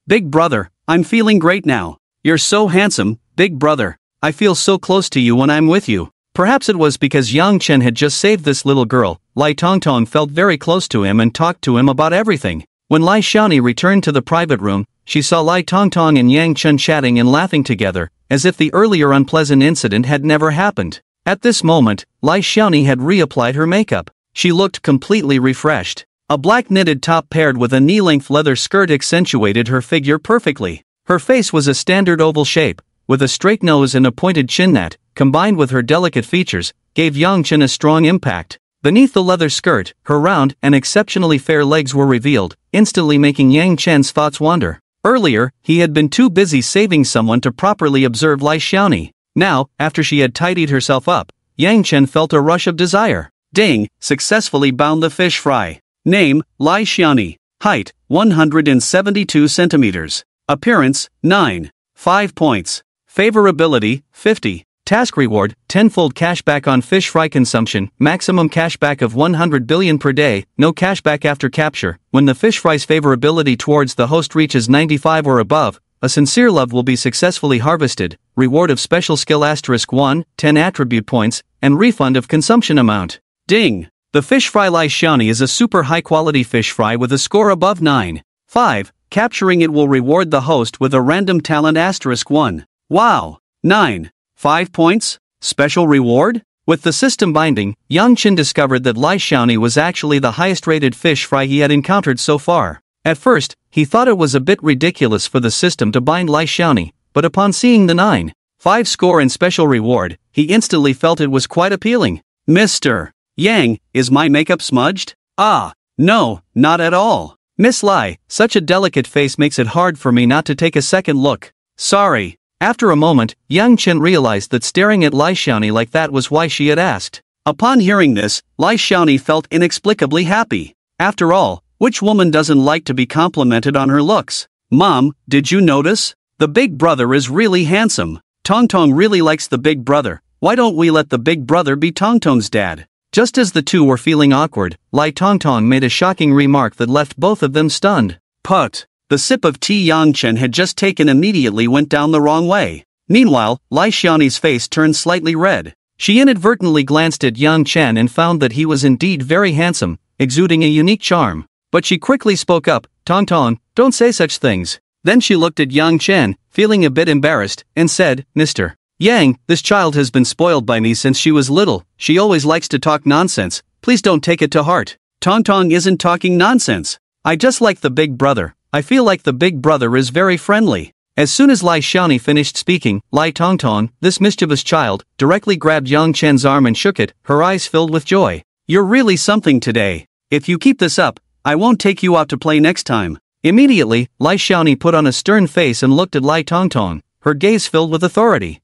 "Big brother, I'm feeling great now. You're so handsome, big brother. I feel so close to you when I'm with you." Perhaps it was because Yang Chen had just saved this little girl, Lai Tongtong felt very close to him and talked to him about everything. When Lai Xiaoni returned to the private room, she saw Lai Tongtong and Yang Chen chatting and laughing together, as if the earlier unpleasant incident had never happened. At this moment, Lai Xiaoni had reapplied her makeup. She looked completely refreshed. A black knitted top paired with a knee-length leather skirt accentuated her figure perfectly. Her face was a standard oval shape, with a straight nose and a pointed chin that, combined with her delicate features, gave Yang Chen a strong impact. Beneath the leather skirt, her round and exceptionally fair legs were revealed, instantly making Yang Chen's thoughts wander. Earlier, he had been too busy saving someone to properly observe Lai Xiaoni. Now, after she had tidied herself up, Yang Chen felt a rush of desire. Ding! Successfully bound the fish fry. Name, Lai Xiaoni. Height, 172 centimeters. Appearance, 9. 5 points. Favorability, 50. Task reward, tenfold cashback on fish fry consumption, maximum cashback of 100 billion per day, no cashback after capture. When the fish fry's favorability towards the host reaches 95 or above, a sincere love will be successfully harvested. Reward of special skill *1, 10 attribute points, and refund of consumption amount. Ding! The fish fry Lai Xiaoni is a super high quality fish fry with a score above 9. 5. Capturing it will reward the host with a random talent *1. Wow! 9. 5 points? Special reward? With the system binding, Yang Chen discovered that Lai Xiaoni was actually the highest rated fish fry he had encountered so far. At first, he thought it was a bit ridiculous for the system to bind Lai Xiaoni, but upon seeing the 9.5 score and special reward, he instantly felt it was quite appealing. "Mr. Yang, is my makeup smudged?" "Ah, no, not at all. Miss Lai, such a delicate face makes it hard for me not to take a second look. Sorry." After a moment, Yang Chen realized that staring at Lai Xiaoni like that was why she had asked. Upon hearing this, Lai Xiaoni felt inexplicably happy. After all, which woman doesn't like to be complimented on her looks? "Mom, did you notice? The big brother is really handsome. Tongtong really likes the big brother. Why don't we let the big brother be Tongtong's dad?" Just as the two were feeling awkward, Lai Tongtong made a shocking remark that left both of them stunned. Put! The sip of tea Yang Chen had just taken immediately went down the wrong way. Meanwhile, Lai Xiaoni's face turned slightly red. She inadvertently glanced at Yang Chen and found that he was indeed very handsome, exuding a unique charm. But she quickly spoke up, "Tongtong, don't say such things." Then she looked at Yang Chen, feeling a bit embarrassed, and said, "Mr. Yang, this child has been spoiled by me since she was little. She always likes to talk nonsense. Please don't take it to heart." "Tongtong isn't talking nonsense. I just like the big brother. I feel like the big brother is very friendly." As soon as Lai Xiaoni finished speaking, Lai Tongtong, this mischievous child, directly grabbed Yang Chen's arm and shook it, her eyes filled with joy. "You're really something today. If you keep this up, I won't take you out to play next time." Immediately, Lai Xiaoni put on a stern face and looked at Lai Tongtong, her gaze filled with authority.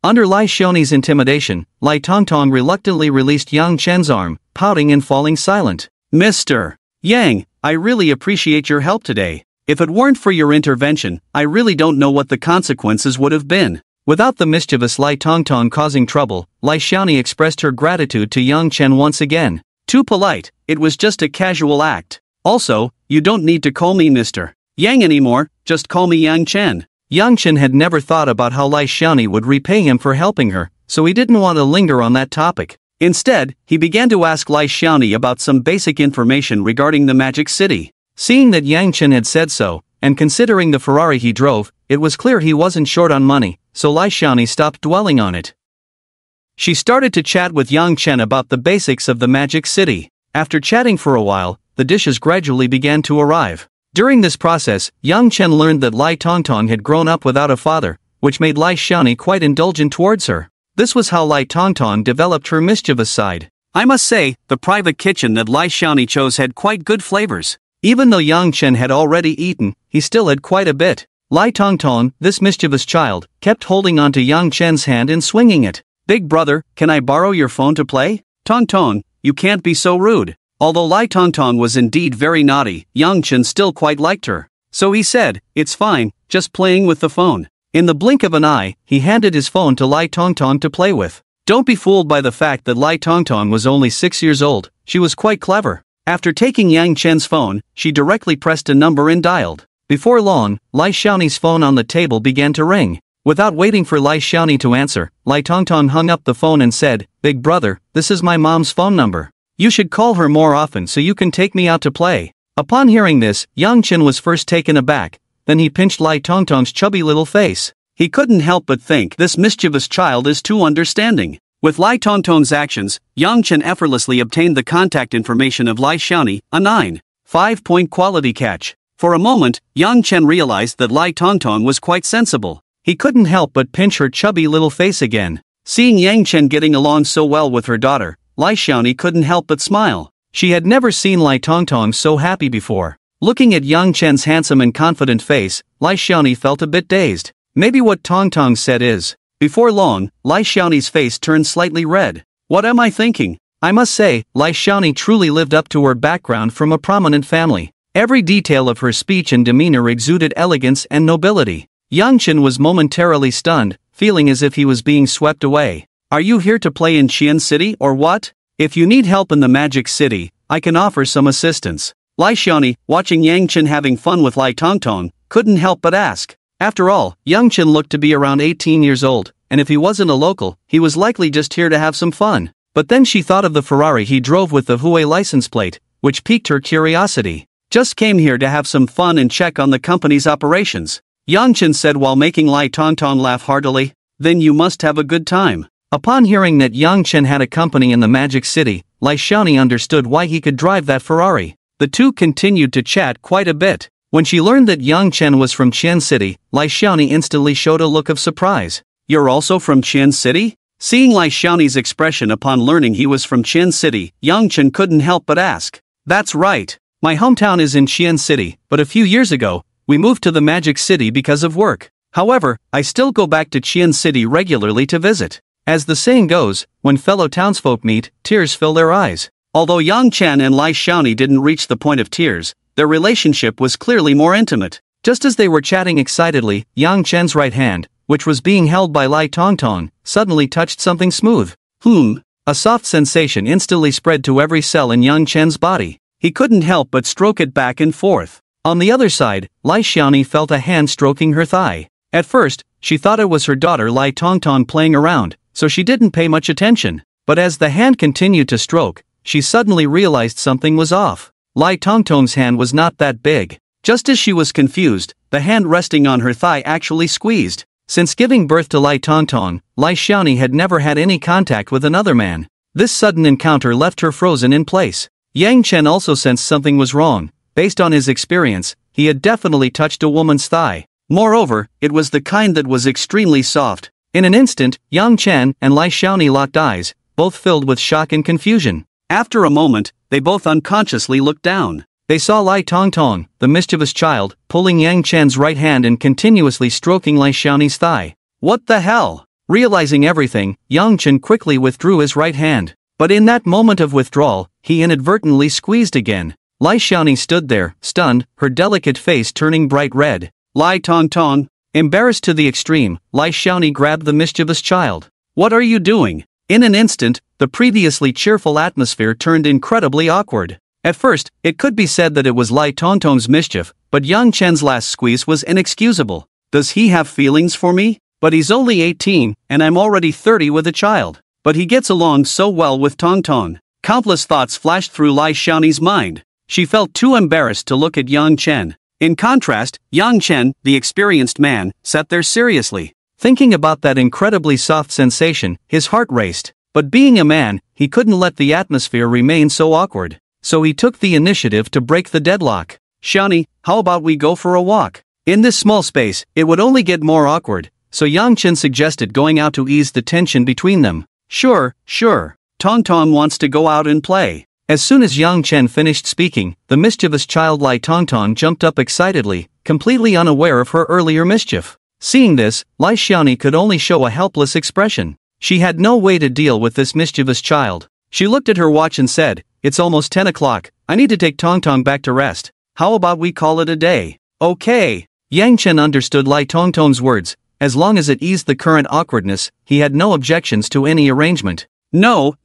Under Lai Xiaoni's intimidation, Lai Tongtong reluctantly released Yang Chen's arm, pouting and falling silent. "Mr. Yang, I really appreciate your help today. If it weren't for your intervention, I really don't know what the consequences would have been." Without the mischievous Lai Tongtong causing trouble, Lai Xiaoni expressed her gratitude to Yang Chen once again. "Too polite, it was just a casual act. Also, you don't need to call me Mr. Yang anymore, just call me Yang Chen." Yang Chen had never thought about how Lai Xiaoni would repay him for helping her, so he didn't want to linger on that topic. Instead, he began to ask Lai Xiaoni about some basic information regarding the Magic City. Seeing that Yang Chen had said so, and considering the Ferrari he drove, it was clear he wasn't short on money, so Lai Xiaoni stopped dwelling on it. She started to chat with Yang Chen about the basics of the Magic City. After chatting for a while, the dishes gradually began to arrive. During this process, Yang Chen learned that Lai Tongtong had grown up without a father, which made Lai Xiaoni quite indulgent towards her. This was how Lai Tongtong developed her mischievous side. I must say, the private kitchen that Lai Xiaoni chose had quite good flavors. Even though Yang Chen had already eaten, he still had quite a bit. Lai Tongtong, this mischievous child, kept holding onto Yang Chen's hand and swinging it. "Big brother, can I borrow your phone to play?" "Tongtong, you can't be so rude. Although Lai Tongtong was indeed very naughty, Yang Chen still quite liked her. So he said, "It's fine, just playing with the phone." In the blink of an eye, he handed his phone to Lai Tongtong to play with. Don't be fooled by the fact that Lai Tongtong was only 6 years old, she was quite clever. After taking Yang Chen's phone, she directly pressed a number and dialed. Before long, Lai Xiaoni's phone on the table began to ring. Without waiting for Lai Xiaoni to answer, Lai Tongtong hung up the phone and said, "Big brother, this is my mom's phone number. You should call her more often so you can take me out to play." Upon hearing this, Yang Chen was first taken aback, then he pinched Lai Tongtong's chubby little face. He couldn't help but think this mischievous child is too understanding. With Lai Tongtong's actions, Yang Chen effortlessly obtained the contact information of Lai Xiaoni, a 9.5-point quality catch. For a moment, Yang Chen realized that Lai Tongtong was quite sensible. He couldn't help but pinch her chubby little face again. Seeing Yang Chen getting along so well with her daughter, Lai Xiaoni couldn't help but smile. She had never seen Lai Tongtong so happy before. Looking at Yang Chen's handsome and confident face, Lai Xiaoni felt a bit dazed. Maybe what Tongtong said is. Before long, Lai Xiaoni's face turned slightly red. What am I thinking? I must say, Lai Xiaoni truly lived up to her background from a prominent family. Every detail of her speech and demeanor exuded elegance and nobility. Yang Chen was momentarily stunned, feeling as if he was being swept away. "Are you here to play in Qian City or what? If you need help in the Magic City, I can offer some assistance." Lai Xiaoni, watching Yang Chen having fun with Lai Tongtong, couldn't help but ask. After all, Yang Chen looked to be around 18 years old, and if he wasn't a local, he was likely just here to have some fun. But then she thought of the Ferrari he drove with the Huawei license plate, which piqued her curiosity. "Just came here to have some fun and check on the company's operations," Yang Chen said while making Lai Tongtong laugh heartily. "Then you must have a good time." Upon hearing that Yang Chen had a company in the Magic City, Lai Xiaoni understood why he could drive that Ferrari. The two continued to chat quite a bit. When she learned that Yang Chen was from Qian City, Lai Xiaoni instantly showed a look of surprise. "You're also from Qian City?" Seeing Lai Xiaoni's expression upon learning he was from Qian City, Yang Chen couldn't help but ask. "That's right. My hometown is in Qian City, but a few years ago, we moved to the Magic City because of work. However, I still go back to Qian City regularly to visit. As the saying goes, when fellow townsfolk meet, tears fill their eyes." Although Yang Chen and Lai Xiaoni didn't reach the point of tears, their relationship was clearly more intimate. Just as they were chatting excitedly, Yang Chen's right hand, which was being held by Lai Tongtong, suddenly touched something smooth. A soft sensation instantly spread to every cell in Yang Chen's body. He couldn't help but stroke it back and forth. On the other side, Lai Xiaoni felt a hand stroking her thigh. At first, she thought it was her daughter Lai Tongtong playing around, so she didn't pay much attention. But as the hand continued to stroke, she suddenly realized something was off. Lai Tongtong's hand was not that big. Just as she was confused, the hand resting on her thigh actually squeezed. Since giving birth to Lai Tongtong, Lai Xiaoni had never had any contact with another man. This sudden encounter left her frozen in place. Yang Chen also sensed something was wrong. Based on his experience, he had definitely touched a woman's thigh. Moreover, it was the kind that was extremely soft. In an instant, Yang Chen and Lai Xiaoni locked eyes, both filled with shock and confusion. After a moment, they both unconsciously looked down. They saw Lai Tongtong, the mischievous child, pulling Yang Chen's right hand and continuously stroking Lai Xiaoni's thigh. What the hell? Realizing everything, Yang Chen quickly withdrew his right hand. But in that moment of withdrawal, he inadvertently squeezed again. Lai Xiaoni stood there, stunned, her delicate face turning bright red. Lai Tongtong. Embarrassed to the extreme, Lai Xiaoni grabbed the mischievous child. "What are you doing?" In an instant, the previously cheerful atmosphere turned incredibly awkward. At first, it could be said that it was Lai Tongtong's mischief, but Yang Chen's last squeeze was inexcusable. Does he have feelings for me? But he's only 18, and I'm already 30 with a child. But he gets along so well with Tongtong. Countless thoughts flashed through Lai Xiaoni's mind. She felt too embarrassed to look at Yang Chen. In contrast, Yang Chen, the experienced man, sat there seriously. Thinking about that incredibly soft sensation, his heart raced. But being a man, he couldn't let the atmosphere remain so awkward. So he took the initiative to break the deadlock. "Xiaoni, how about we go for a walk? In this small space, it would only get more awkward." So Yang Chen suggested going out to ease the tension between them. Sure. Tongtong wants to go out and play." As soon as Yang Chen finished speaking, the mischievous child Lai Tongtong jumped up excitedly, completely unaware of her earlier mischief. Seeing this, Lai Xiaoni could only show a helpless expression. She had no way to deal with this mischievous child. She looked at her watch and said, it's almost 10 o'clock, I need to take Tong Tong back to rest. How about we call it a day? Okay. Yang Chen understood Lai Tongtong's words. As long as it eased the current awkwardness, he had no objections to any arrangement. No.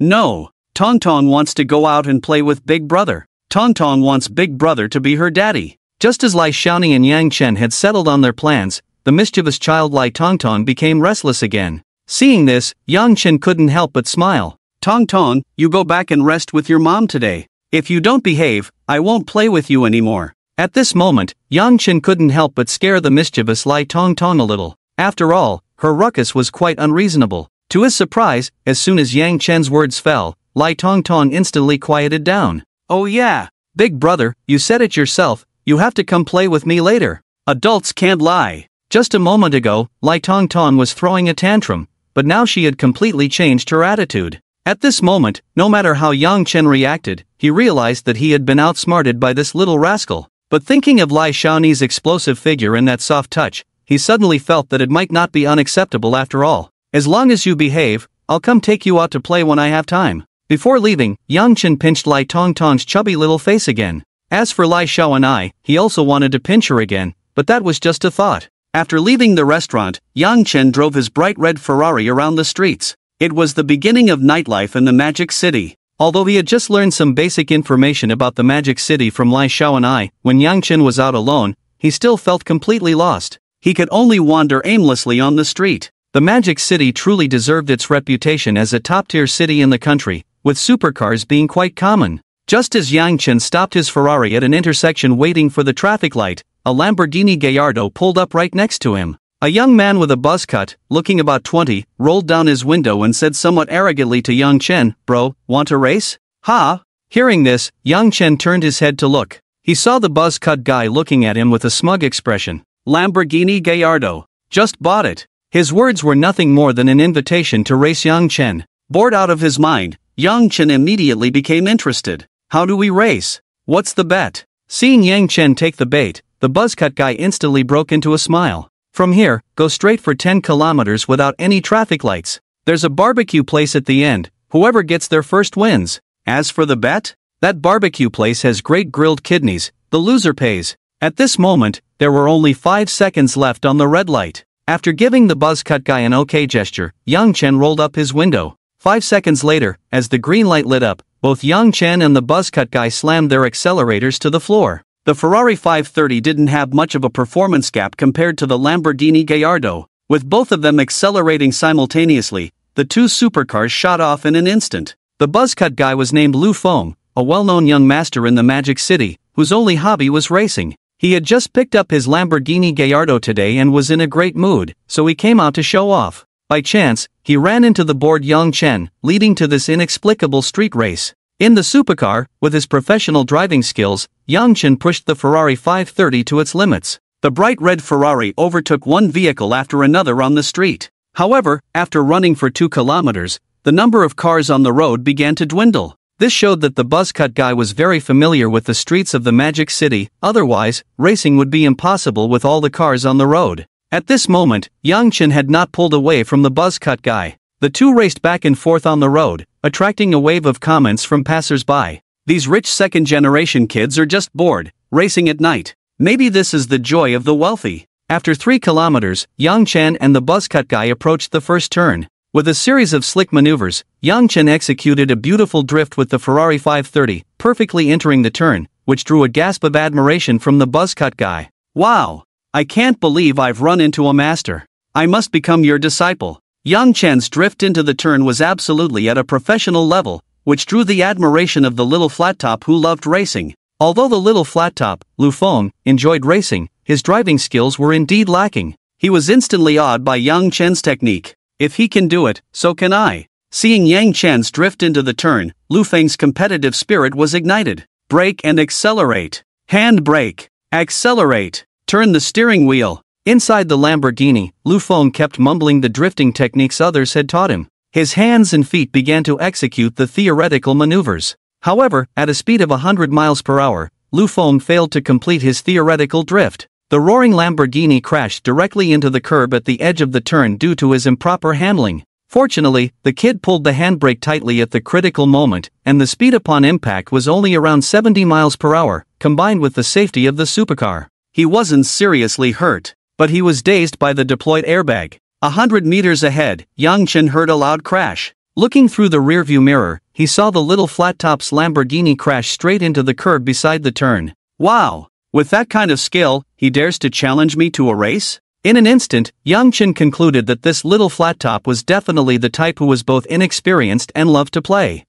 Tong Tong wants to go out and play with Big Brother. Tong Tong wants Big Brother to be her daddy. Just as Lai Xiaoning and Yang Chen had settled on their plans, the mischievous child Lai Tongtong became restless again. Seeing this, Yang Chen couldn't help but smile. Tong Tong, you go back and rest with your mom today. If you don't behave, I won't play with you anymore. At this moment, Yang Chen couldn't help but scare the mischievous Lai Tongtong a little. After all, her ruckus was quite unreasonable. To his surprise, as soon as Yang Chen's words fell, Lai Tongtong instantly quieted down. Oh yeah, Big Brother, you said it yourself, you have to come play with me later. Adults can't lie. Just a moment ago, Lai Tongtong was throwing a tantrum, but now she had completely changed her attitude. At this moment, no matter how Yang Chen reacted, he realized that he had been outsmarted by this little rascal. But thinking of Lai Xiaoning's explosive figure and that soft touch, he suddenly felt that it might not be unacceptable after all. As long as you behave, I'll come take you out to play when I have time. Before leaving, Yang Chen pinched Lai Tongtong's chubby little face again. As for Lai Xiaonai, he also wanted to pinch her again, but that was just a thought. After leaving the restaurant, Yang Chen drove his bright red Ferrari around the streets. It was the beginning of nightlife in the Magic City. Although he had just learned some basic information about the Magic City from Lai Xiaonai, when Yang Chen was out alone, he still felt completely lost. He could only wander aimlessly on the street. The Magic City truly deserved its reputation as a top-tier city in the country, with supercars being quite common. Just as Yang Chen stopped his Ferrari at an intersection waiting for the traffic light, a Lamborghini Gallardo pulled up right next to him. A young man with a buzz cut, looking about 20, rolled down his window and said somewhat arrogantly to Yang Chen, "Bro, want to race?" "Ha!" Hearing this, Yang Chen turned his head to look. He saw the buzz-cut guy looking at him with a smug expression. Lamborghini Gallardo. Just bought it. His words were nothing more than an invitation to race Yang Chen. Bored out of his mind, Yang Chen immediately became interested. How do we race? What's the bet? Seeing Yang Chen take the bait, the buzz-cut guy instantly broke into a smile. From here, go straight for 10 kilometers without any traffic lights. There's a barbecue place at the end, whoever gets there first wins. As for the bet? That barbecue place has great grilled kidneys, the loser pays. At this moment, there were only 5 seconds left on the red light. After giving the buzz-cut guy an okay gesture, Yang Chen rolled up his window. 5 seconds later, as the green light lit up, both Yang Chen and the buzz-cut guy slammed their accelerators to the floor. The Ferrari 530 didn't have much of a performance gap compared to the Lamborghini Gallardo. With both of them accelerating simultaneously, the two supercars shot off in an instant. The buzz-cut guy was named Lu Feng, a well-known young master in the Magic City, whose only hobby was racing. He had just picked up his Lamborghini Gallardo today and was in a great mood, so he came out to show off. By chance, he ran into the bored Yang Chen, leading to this inexplicable street race. In the supercar, with his professional driving skills, Yang Chen pushed the Ferrari 530 to its limits. The bright red Ferrari overtook one vehicle after another on the street. However, after running for 2 kilometers, the number of cars on the road began to dwindle. This showed that the buzz-cut guy was very familiar with the streets of the Magic City, otherwise, racing would be impossible with all the cars on the road. At this moment, Yang Chen had not pulled away from the buzz-cut guy. The two raced back and forth on the road, attracting a wave of comments from passers-by. These rich second-generation kids are just bored, racing at night. Maybe this is the joy of the wealthy. After 3 kilometers, Yang Chen and the buzz-cut guy approached the first turn. With a series of slick maneuvers, Yang Chen executed a beautiful drift with the Ferrari 530, perfectly entering the turn, which drew a gasp of admiration from the buzz-cut guy. Wow! I can't believe I've run into a master. I must become your disciple. Yang Chen's drift into the turn was absolutely at a professional level, which drew the admiration of the little flat top who loved racing. Although the little flat top, Lu Feng, enjoyed racing, his driving skills were indeed lacking. He was instantly awed by Yang Chen's technique. If he can do it, so can I. Seeing Yang Chen's drift into the turn, Lu Feng's competitive spirit was ignited. Brake and accelerate. Hand brake. Accelerate. Turn the steering wheel. Inside the Lamborghini, Lu Feng kept mumbling the drifting techniques others had taught him. His hands and feet began to execute the theoretical maneuvers. However, at a speed of 100 miles per hour, Lu Feng failed to complete his theoretical drift. The roaring Lamborghini crashed directly into the curb at the edge of the turn due to his improper handling. Fortunately, the kid pulled the handbrake tightly at the critical moment, and the speed upon impact was only around 70 miles per hour, combined with the safety of the supercar. He wasn't seriously hurt, but he was dazed by the deployed airbag. 100 meters ahead, Yang Chen heard a loud crash. Looking through the rearview mirror, he saw the little flat-top's Lamborghini crash straight into the curb beside the turn. Wow! With that kind of skill, he dares to challenge me to a race? In an instant, Yang Chen concluded that this little flat-top was definitely the type who was both inexperienced and loved to play.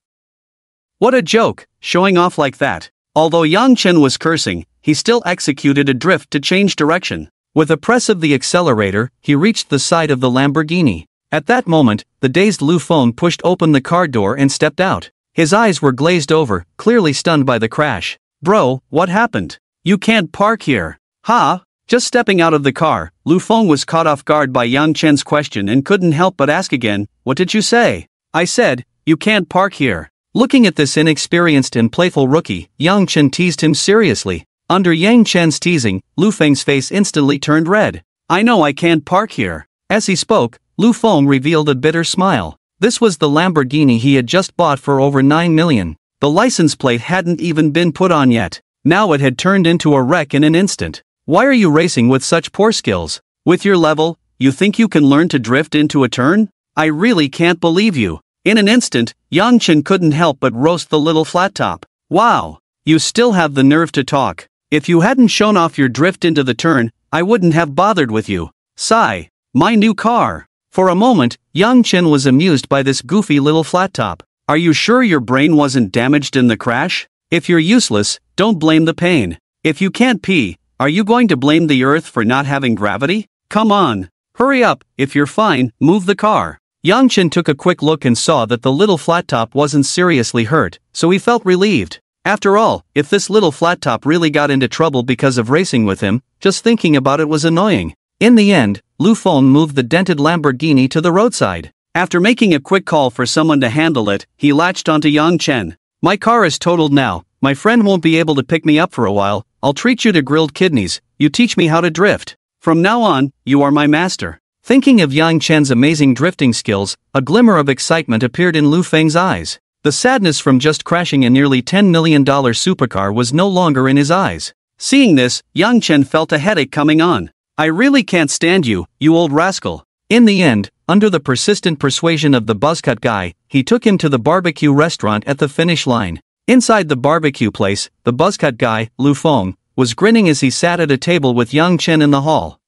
What a joke, showing off like that. Although Yang Chen was cursing, he still executed a drift to change direction. With a press of the accelerator, he reached the side of the Lamborghini. At that moment, the dazed Lu Feng pushed open the car door and stepped out. His eyes were glazed over, clearly stunned by the crash. Bro, what happened? You can't park here. Ha! Just stepping out of the car, Lu Feng was caught off guard by Yang Chen's question and couldn't help but ask again, "What did you say?" "I said, you can't park here." Looking at this inexperienced and playful rookie, Yang Chen teased him seriously. Under Yang Chen's teasing, Lu Feng's face instantly turned red. "I know I can't park here." As he spoke, Lu Feng revealed a bitter smile. This was the Lamborghini he had just bought for over 9 million. The license plate hadn't even been put on yet. Now it had turned into a wreck in an instant. "Why are you racing with such poor skills? With your level, you think you can learn to drift into a turn? I really can't believe you." In an instant, Yang Chen couldn't help but roast the little flat top. "Wow, you still have the nerve to talk. If you hadn't shown off your drift into the turn, I wouldn't have bothered with you." Sigh. My new car. For a moment, Yang Chen was amused by this goofy little flat top. "Are you sure your brain wasn't damaged in the crash? If you're useless, don't blame the pain. If you can't pee, are you going to blame the earth for not having gravity? Come on. Hurry up, if you're fine, move the car." Yang Chen took a quick look and saw that the little flat top wasn't seriously hurt, so he felt relieved. After all, if this little flat top really got into trouble because of racing with him, just thinking about it was annoying. In the end, Lu Feng moved the dented Lamborghini to the roadside. After making a quick call for someone to handle it, he latched onto Yang Chen. "My car is totaled now. My friend won't be able to pick me up for a while. I'll treat you to grilled kidneys. You teach me how to drift. From now on, you are my master." Thinking of Yang Chen's amazing drifting skills, a glimmer of excitement appeared in Lu Feng's eyes. The sadness from just crashing a nearly $10 million supercar was no longer in his eyes. Seeing this, Yang Chen felt a headache coming on. "I really can't stand you, you old rascal." In the end, under the persistent persuasion of the buzzcut guy, he took him to the barbecue restaurant at the finish line. Inside the barbecue place, the buzzcut guy, Lu Feng, was grinning as he sat at a table with Yang Chen in the hall.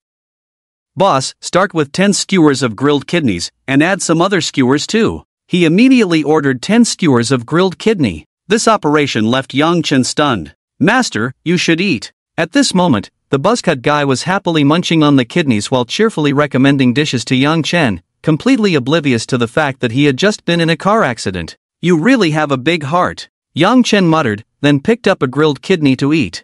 "Boss, start with 10 skewers of grilled kidneys, and add some other skewers too." He immediately ordered 10 skewers of grilled kidney. This operation left Yang Chen stunned. "Master, you should eat." At this moment, the buzzcut guy was happily munching on the kidneys while cheerfully recommending dishes to Yang Chen, completely oblivious to the fact that he had just been in a car accident. "You really have a big heart," Yang Chen muttered, then picked up a grilled kidney to eat.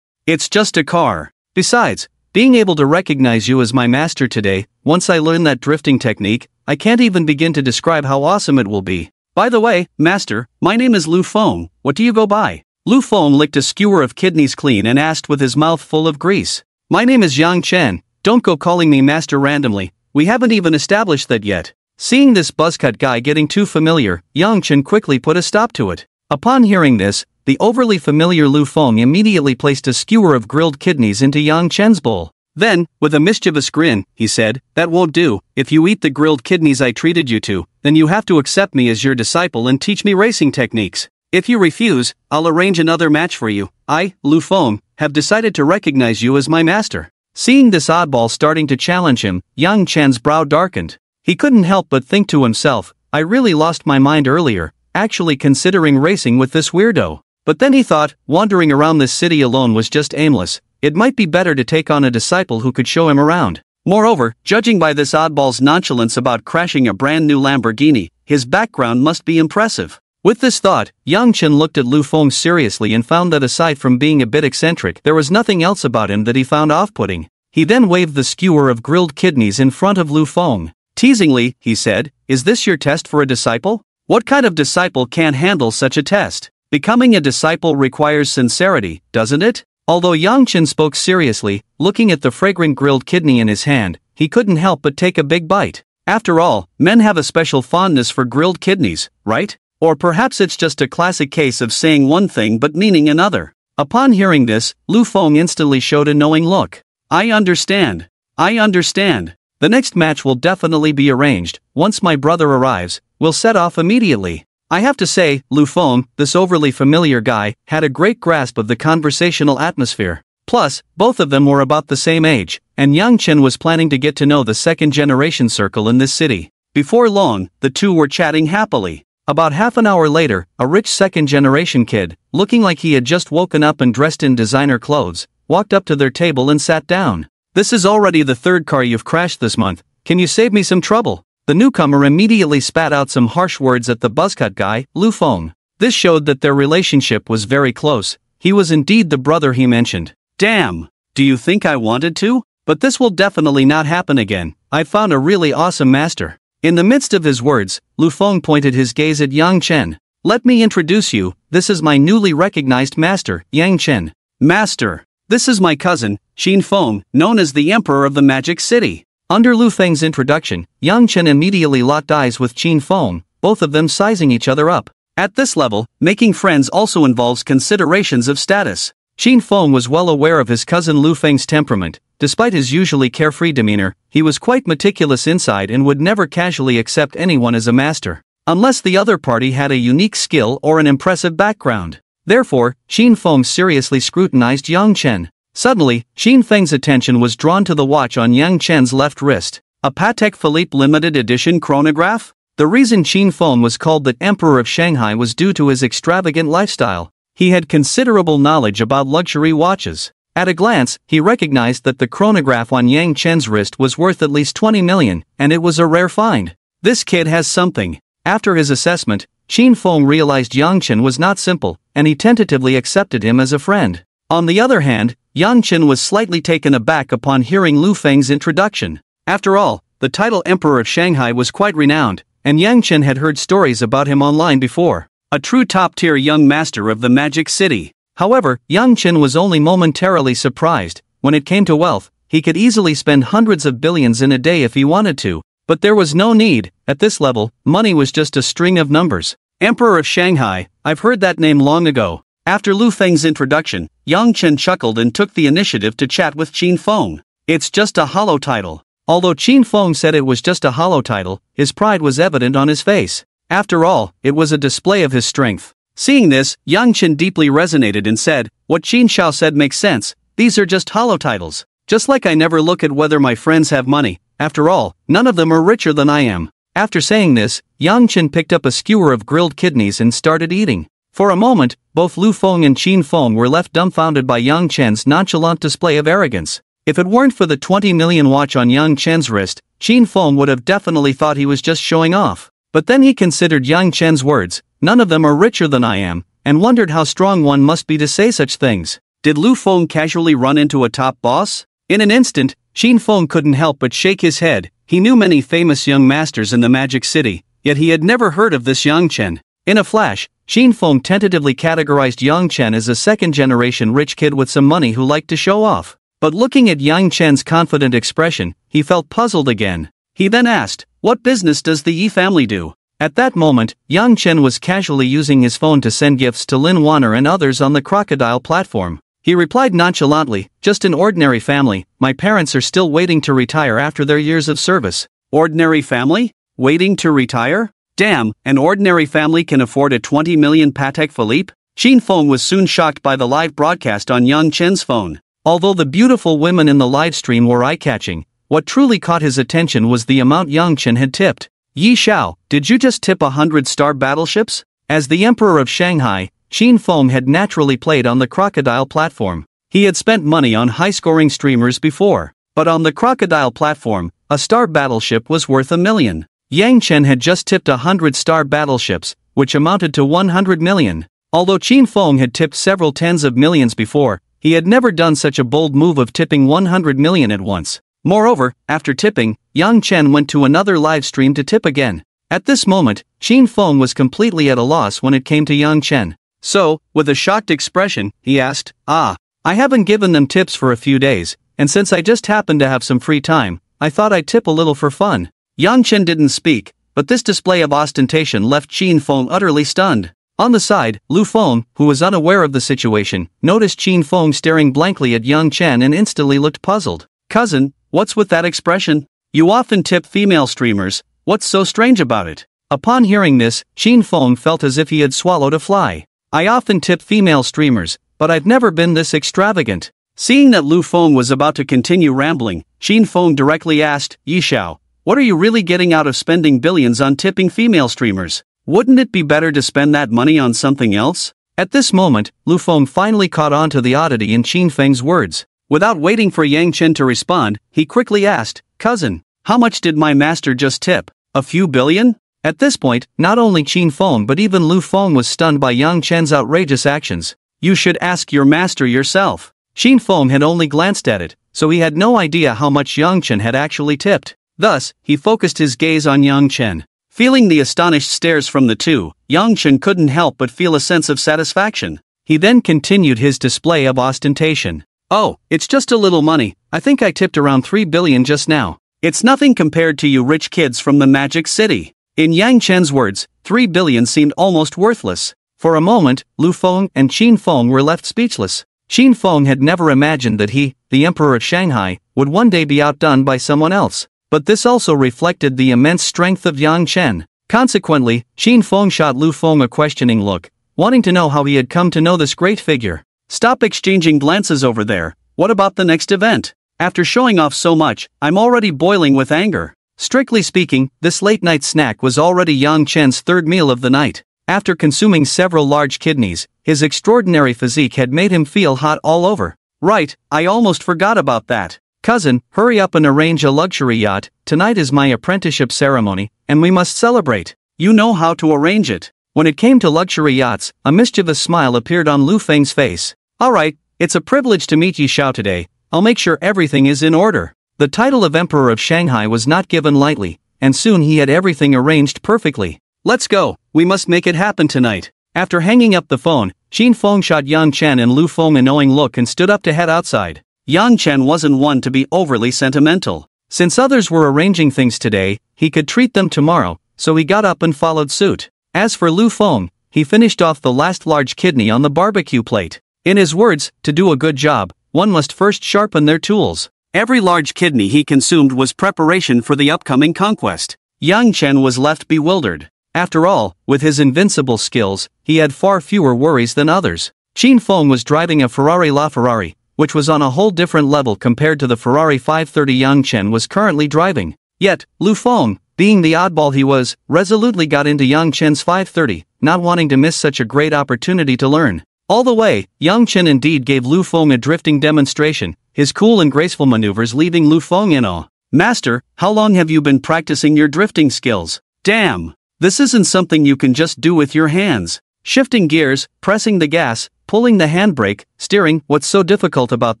"It's just a car. Besides, being able to recognize you as my master today, once I learn that drifting technique, I can't even begin to describe how awesome it will be. By the way, master, my name is Lu Feng. What do you go by?" Lu Feng licked a skewer of kidneys clean and asked with his mouth full of grease. "My name is Yang Chen. Don't go calling me master randomly. We haven't even established that yet." Seeing this buzzcut guy getting too familiar, Yang Chen quickly put a stop to it. Upon hearing this, the overly familiar Lu Feng immediately placed a skewer of grilled kidneys into Yang Chen's bowl. Then, with a mischievous grin, he said, "That won't do. If you eat the grilled kidneys I treated you to, then you have to accept me as your disciple and teach me racing techniques. If you refuse, I'll arrange another match for you. I, Lu Feng, have decided to recognize you as my master." Seeing this oddball starting to challenge him, Yang Chen's brow darkened. He couldn't help but think to himself, "I really lost my mind earlier, actually considering racing with this weirdo." But then he thought, wandering around this city alone was just aimless. It might be better to take on a disciple who could show him around. Moreover, judging by this oddball's nonchalance about crashing a brand new Lamborghini, his background must be impressive. With this thought, Yang Chen looked at Lu Feng seriously and found that aside from being a bit eccentric, there was nothing else about him that he found off-putting. He then waved the skewer of grilled kidneys in front of Lu Feng. Teasingly, he said, "Is this your test for a disciple? What kind of disciple can't handle such a test? Becoming a disciple requires sincerity, doesn't it?" Although Yang Chen spoke seriously, looking at the fragrant grilled kidney in his hand, he couldn't help but take a big bite. After all, men have a special fondness for grilled kidneys, right? Or perhaps it's just a classic case of saying one thing but meaning another. Upon hearing this, Lu Feng instantly showed a knowing look. I understand. I understand. The next match will definitely be arranged. Once my brother arrives, we'll set off immediately. I have to say, Lu Feng, this overly familiar guy, had a great grasp of the conversational atmosphere. Plus, both of them were about the same age, and Yang Chen was planning to get to know the second-generation circle in this city. Before long, the two were chatting happily. About half an hour later, a rich second-generation kid, looking like he had just woken up and dressed in designer clothes, walked up to their table and sat down. This is already the third car you've crashed this month. Can you save me some trouble? The newcomer immediately spat out some harsh words at the buzzcut guy, Lu Feng. This showed that their relationship was very close. He was indeed the brother he mentioned. Damn! Do you think I wanted to? But this will definitely not happen again. I've found a really awesome master. In the midst of his words, Lu Feng pointed his gaze at Yang Chen. Let me introduce you, this is my newly recognized master, Yang Chen. Master! This is my cousin, Qin Feng, known as the Emperor of the Magic City. Under Lu Feng's introduction, Yang Chen immediately locked eyes with Qin Feng, both of them sizing each other up. At this level, making friends also involves considerations of status. Qin Feng was well aware of his cousin Lu Feng's temperament. Despite his usually carefree demeanor, he was quite meticulous inside and would never casually accept anyone as a master, unless the other party had a unique skill or an impressive background. Therefore, Qin Feng seriously scrutinized Yang Chen. Suddenly, Qin Feng's attention was drawn to the watch on Yang Chen's left wrist. A Patek Philippe limited edition chronograph? The reason Qin Feng was called the Emperor of Shanghai was due to his extravagant lifestyle. He had considerable knowledge about luxury watches. At a glance, he recognized that the chronograph on Yang Chen's wrist was worth at least 20 million, and it was a rare find. This kid has something. After his assessment, Qin Feng realized Yang Chen was not simple, and he tentatively accepted him as a friend. On the other hand, Yang Chen was slightly taken aback upon hearing Lu Feng's introduction. After all, the title Emperor of Shanghai was quite renowned, and Yang Chen had heard stories about him online before. A true top-tier young master of the Magic City. However, Yang Chen was only momentarily surprised. When it came to wealth, he could easily spend hundreds of billions in a day if he wanted to. But there was no need. At this level, money was just a string of numbers. Emperor of Shanghai, I've heard that name long ago. After Lu Feng's introduction, Yang Chen chuckled and took the initiative to chat with Qin Feng. It's just a hollow title. Although Qin Feng said it was just a hollow title, his pride was evident on his face. After all, it was a display of his strength. Seeing this, Yang Chen deeply resonated and said, what Qin Shao said makes sense, these are just hollow titles. Just like I never look at whether my friends have money, after all, none of them are richer than I am. After saying this, Yang Chen picked up a skewer of grilled kidneys and started eating. For a moment, both Lu Feng and Qin Feng were left dumbfounded by Yang Chen's nonchalant display of arrogance. If it weren't for the 20 million watch on Yang Chen's wrist, Qin Feng would have definitely thought he was just showing off. But then he considered Yang Chen's words, none of them are richer than I am, and wondered how strong one must be to say such things. Did Lu Feng casually run into a top boss? In an instant, Qin Feng couldn't help but shake his head. He knew many famous young masters in the Magic City, yet he had never heard of this Yang Chen. In a flash, Qin Feng tentatively categorized Yang Chen as a second-generation rich kid with some money who liked to show off. But looking at Yang Chen's confident expression, he felt puzzled again. He then asked, what business does the Yi family do? At that moment, Yang Chen was casually using his phone to send gifts to Lin Wanner and others on the Crocodile platform. He replied nonchalantly, just an ordinary family, my parents are still waiting to retire after their years of service. Ordinary family? Waiting to retire? Damn, an ordinary family can afford a 20 million Patek Philippe? Qin Feng was soon shocked by the live broadcast on Yang Chen's phone. Although the beautiful women in the live stream were eye-catching, what truly caught his attention was the amount Yang Chen had tipped. Yi Shao, did you just tip 100-star battleships? As the Emperor of Shanghai, Qin Feng had naturally played on the Crocodile platform. He had spent money on high-scoring streamers before, but on the Crocodile platform, a star battleship was worth $1 million. Yang Chen had just tipped 100-star battleships, which amounted to 100 million. Although Qin Feng had tipped several tens of millions before, he had never done such a bold move of tipping 100 million at once. Moreover, after tipping, Yang Chen went to another live stream to tip again. At this moment, Qin Feng was completely at a loss when it came to Yang Chen. So, with a shocked expression, he asked, I haven't given them tips for a few days, and since I just happened to have some free time, I thought I'd tip a little for fun. Yang Chen didn't speak, but this display of ostentation left Qin Feng utterly stunned. On the side, Lu Feng, who was unaware of the situation, noticed Qin Feng staring blankly at Yang Chen and instantly looked puzzled. "Cousin, what's with that expression? You often tip female streamers, what's so strange about it?" Upon hearing this, Qin Feng felt as if he had swallowed a fly. "I often tip female streamers, but I've never been this extravagant." Seeing that Lu Feng was about to continue rambling, Qin Feng directly asked, "Yi Xiao, what are you really getting out of spending billions on tipping female streamers? Wouldn't it be better to spend that money on something else?" At this moment, Lu Feng finally caught on to the oddity in Qin Feng's words. Without waiting for Yang Chen to respond, he quickly asked, "Cousin, how much did my master just tip? A few billion?" At this point, not only Qin Feng but even Lu Feng was stunned by Yang Chen's outrageous actions. "You should ask your master yourself." Qin Feng had only glanced at it, so he had no idea how much Yang Chen had actually tipped. Thus, he focused his gaze on Yang Chen. Feeling the astonished stares from the two, Yang Chen couldn't help but feel a sense of satisfaction. He then continued his display of ostentation. "Oh, it's just a little money, I think I tipped around 3 billion just now. It's nothing compared to you rich kids from the Magic City." In Yang Chen's words, 3 billion seemed almost worthless. For a moment, Lu Feng and Qin Feng were left speechless. Qin Feng had never imagined that he, the Emperor of Shanghai, would one day be outdone by someone else. But this also reflected the immense strength of Yang Chen. Consequently, Qin Feng shot Lu Feng a questioning look, wanting to know how he had come to know this great figure. "Stop exchanging glances over there, what about the next event? After showing off so much, I'm already boiling with anger." Strictly speaking, this late-night snack was already Yang Chen's third meal of the night. After consuming several large kidneys, his extraordinary physique had made him feel hot all over. "Right, I almost forgot about that. Cousin, hurry up and arrange a luxury yacht, tonight is my apprenticeship ceremony, and we must celebrate. You know how to arrange it." When it came to luxury yachts, a mischievous smile appeared on Lu Feng's face. "Alright, it's a privilege to meet Yi Xiao today, I'll make sure everything is in order." The title of Emperor of Shanghai was not given lightly, and soon he had everything arranged perfectly. "Let's go, we must make it happen tonight." After hanging up the phone, Qin Feng shot Yang Chen and Lu Feng a knowing look and stood up to head outside. Yang Chen wasn't one to be overly sentimental. Since others were arranging things today, he could treat them tomorrow, so he got up and followed suit. As for Lu Feng, he finished off the last large kidney on the barbecue plate. In his words, to do a good job, one must first sharpen their tools. Every large kidney he consumed was preparation for the upcoming conquest. Yang Chen was left bewildered. After all, with his invincible skills, he had far fewer worries than others. Qin Feng was driving a Ferrari LaFerrari, which was on a whole different level compared to the Ferrari 530 Yang Chen was currently driving. Yet, Lu Feng, being the oddball he was, resolutely got into Yang Chen's 530, not wanting to miss such a great opportunity to learn. All the way, Yang Chen indeed gave Lu Feng a drifting demonstration, his cool and graceful maneuvers leaving Lu Feng in awe. "Master, how long have you been practicing your drifting skills? Damn! This isn't something you can just do with your hands. Shifting gears, pressing the gas, pulling the handbrake, steering, what's so difficult about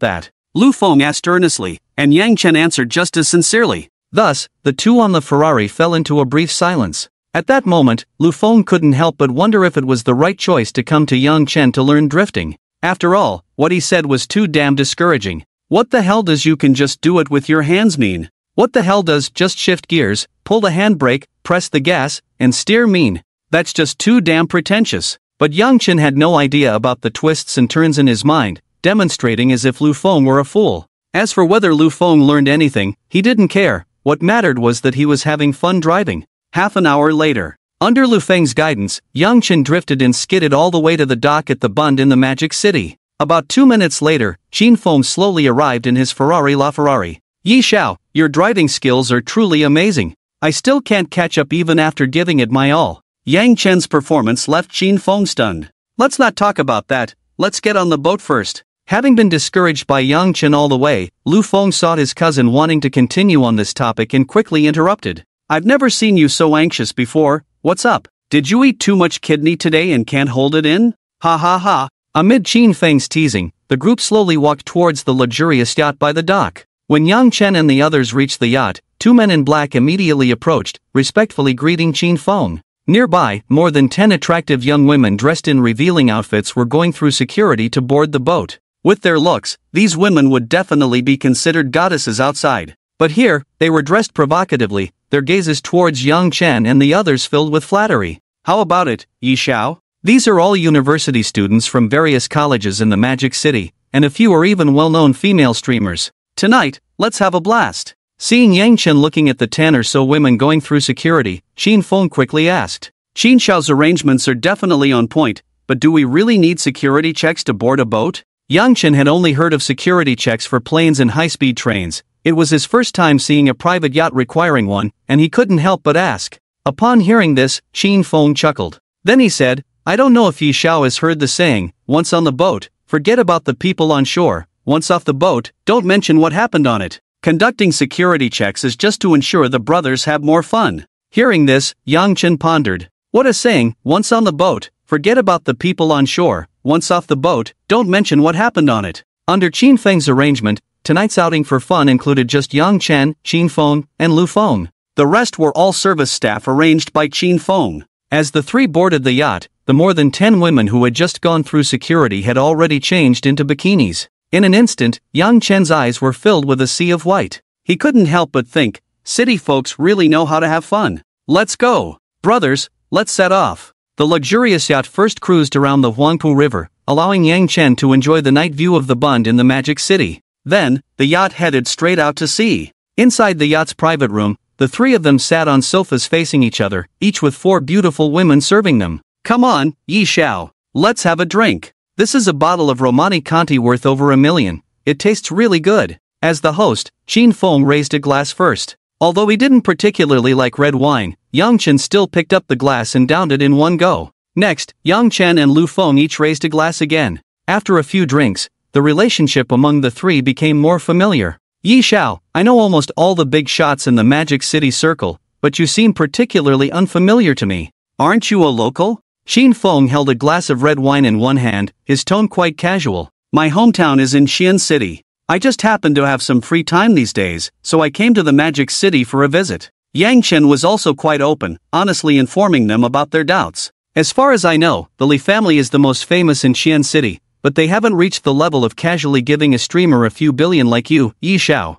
that?" Lu Feng asked earnestly, and Yang Chen answered just as sincerely. Thus, the two on the Ferrari fell into a brief silence. At that moment, Lu Feng couldn't help but wonder if it was the right choice to come to Yang Chen to learn drifting. After all, what he said was too damn discouraging. What the hell does "you can just do it with your hands" mean? What the hell does "just shift gears, pull the handbrake, press the gas, and steer" mean? That's just too damn pretentious. But Yang Chen had no idea about the twists and turns in his mind, demonstrating as if Lu Feng were a fool. As for whether Lu Feng learned anything, he didn't care. What mattered was that he was having fun driving. Half an hour later, under Lu Feng's guidance, Yang Chen drifted and skidded all the way to the dock at the Bund in the Magic City. About 2 minutes later, Qin Feng slowly arrived in his Ferrari LaFerrari. "Yi Xiao, your driving skills are truly amazing. I still can't catch up even after giving it my all." Yang Chen's performance left Qin Feng stunned. "Let's not talk about that, let's get on the boat first." Having been discouraged by Yang Chen all the way, Lu Feng sought his cousin wanting to continue on this topic and quickly interrupted. "I've never seen you so anxious before, what's up? Did you eat too much kidney today and can't hold it in? Ha ha ha." Amid Qin Feng's teasing, the group slowly walked towards the luxurious yacht by the dock. When Yang Chen and the others reached the yacht, two men in black immediately approached, respectfully greeting Qin Feng. Nearby, more than 10 attractive young women dressed in revealing outfits were going through security to board the boat. With their looks, these women would definitely be considered goddesses outside. But here, they were dressed provocatively, their gazes towards Yang Chen and the others filled with flattery. How about it, Yi Xiao? These are all university students from various colleges in the Magic City, and a few are even well-known female streamers. Tonight, let's have a blast. Seeing Yang Chen looking at the 10 or so women going through security, Qin Feng quickly asked. Qin Xiao's arrangements are definitely on point, but do we really need security checks to board a boat? Yang Chen had only heard of security checks for planes and high-speed trains. It was his first time seeing a private yacht requiring one, and he couldn't help but ask. Upon hearing this, Qin Feng chuckled. Then he said, I don't know if Yi Xiao has heard the saying, once on the boat, forget about the people on shore, once off the boat, don't mention what happened on it. Conducting security checks is just to ensure the brothers have more fun. Hearing this, Yang Chen pondered. What a saying, once on the boat, forget about the people on shore, once off the boat, don't mention what happened on it. Under Qin Feng's arrangement, tonight's outing for fun included just Yang Chen, Qin Feng, and Lu Feng. The rest were all service staff arranged by Qin Feng. As the three boarded the yacht, the more than 10 women who had just gone through security had already changed into bikinis. In an instant, Yang Chen's eyes were filled with a sea of white. He couldn't help but think, city folks really know how to have fun. Let's go. Brothers, let's set off. The luxurious yacht first cruised around the Huangpu River, allowing Yang Chen to enjoy the night view of the Bund in the Magic City. Then, the yacht headed straight out to sea. Inside the yacht's private room, the three of them sat on sofas facing each other, each with 4 beautiful women serving them. Come on, Yi Xiao. Let's have a drink. This is a bottle of Romani Conti worth over $1 million. It tastes really good. As the host, Qin Feng raised a glass first. Although he didn't particularly like red wine, Yang Chen still picked up the glass and downed it in one go. Next, Yang Chen and Lu Feng each raised a glass again. After a few drinks, the relationship among the three became more familiar. Yi Xiao, I know almost all the big shots in the Magic City circle, but you seem particularly unfamiliar to me. Aren't you a local? Qin Feng held a glass of red wine in one hand, his tone quite casual. My hometown is in Xian City. I just happen to have some free time these days, so I came to the Magic City for a visit. Yang Chen was also quite open, honestly informing them about their doubts. As far as I know, the Li family is the most famous in Xian City, but they haven't reached the level of casually giving a streamer a few billion like you, Yi Xiao.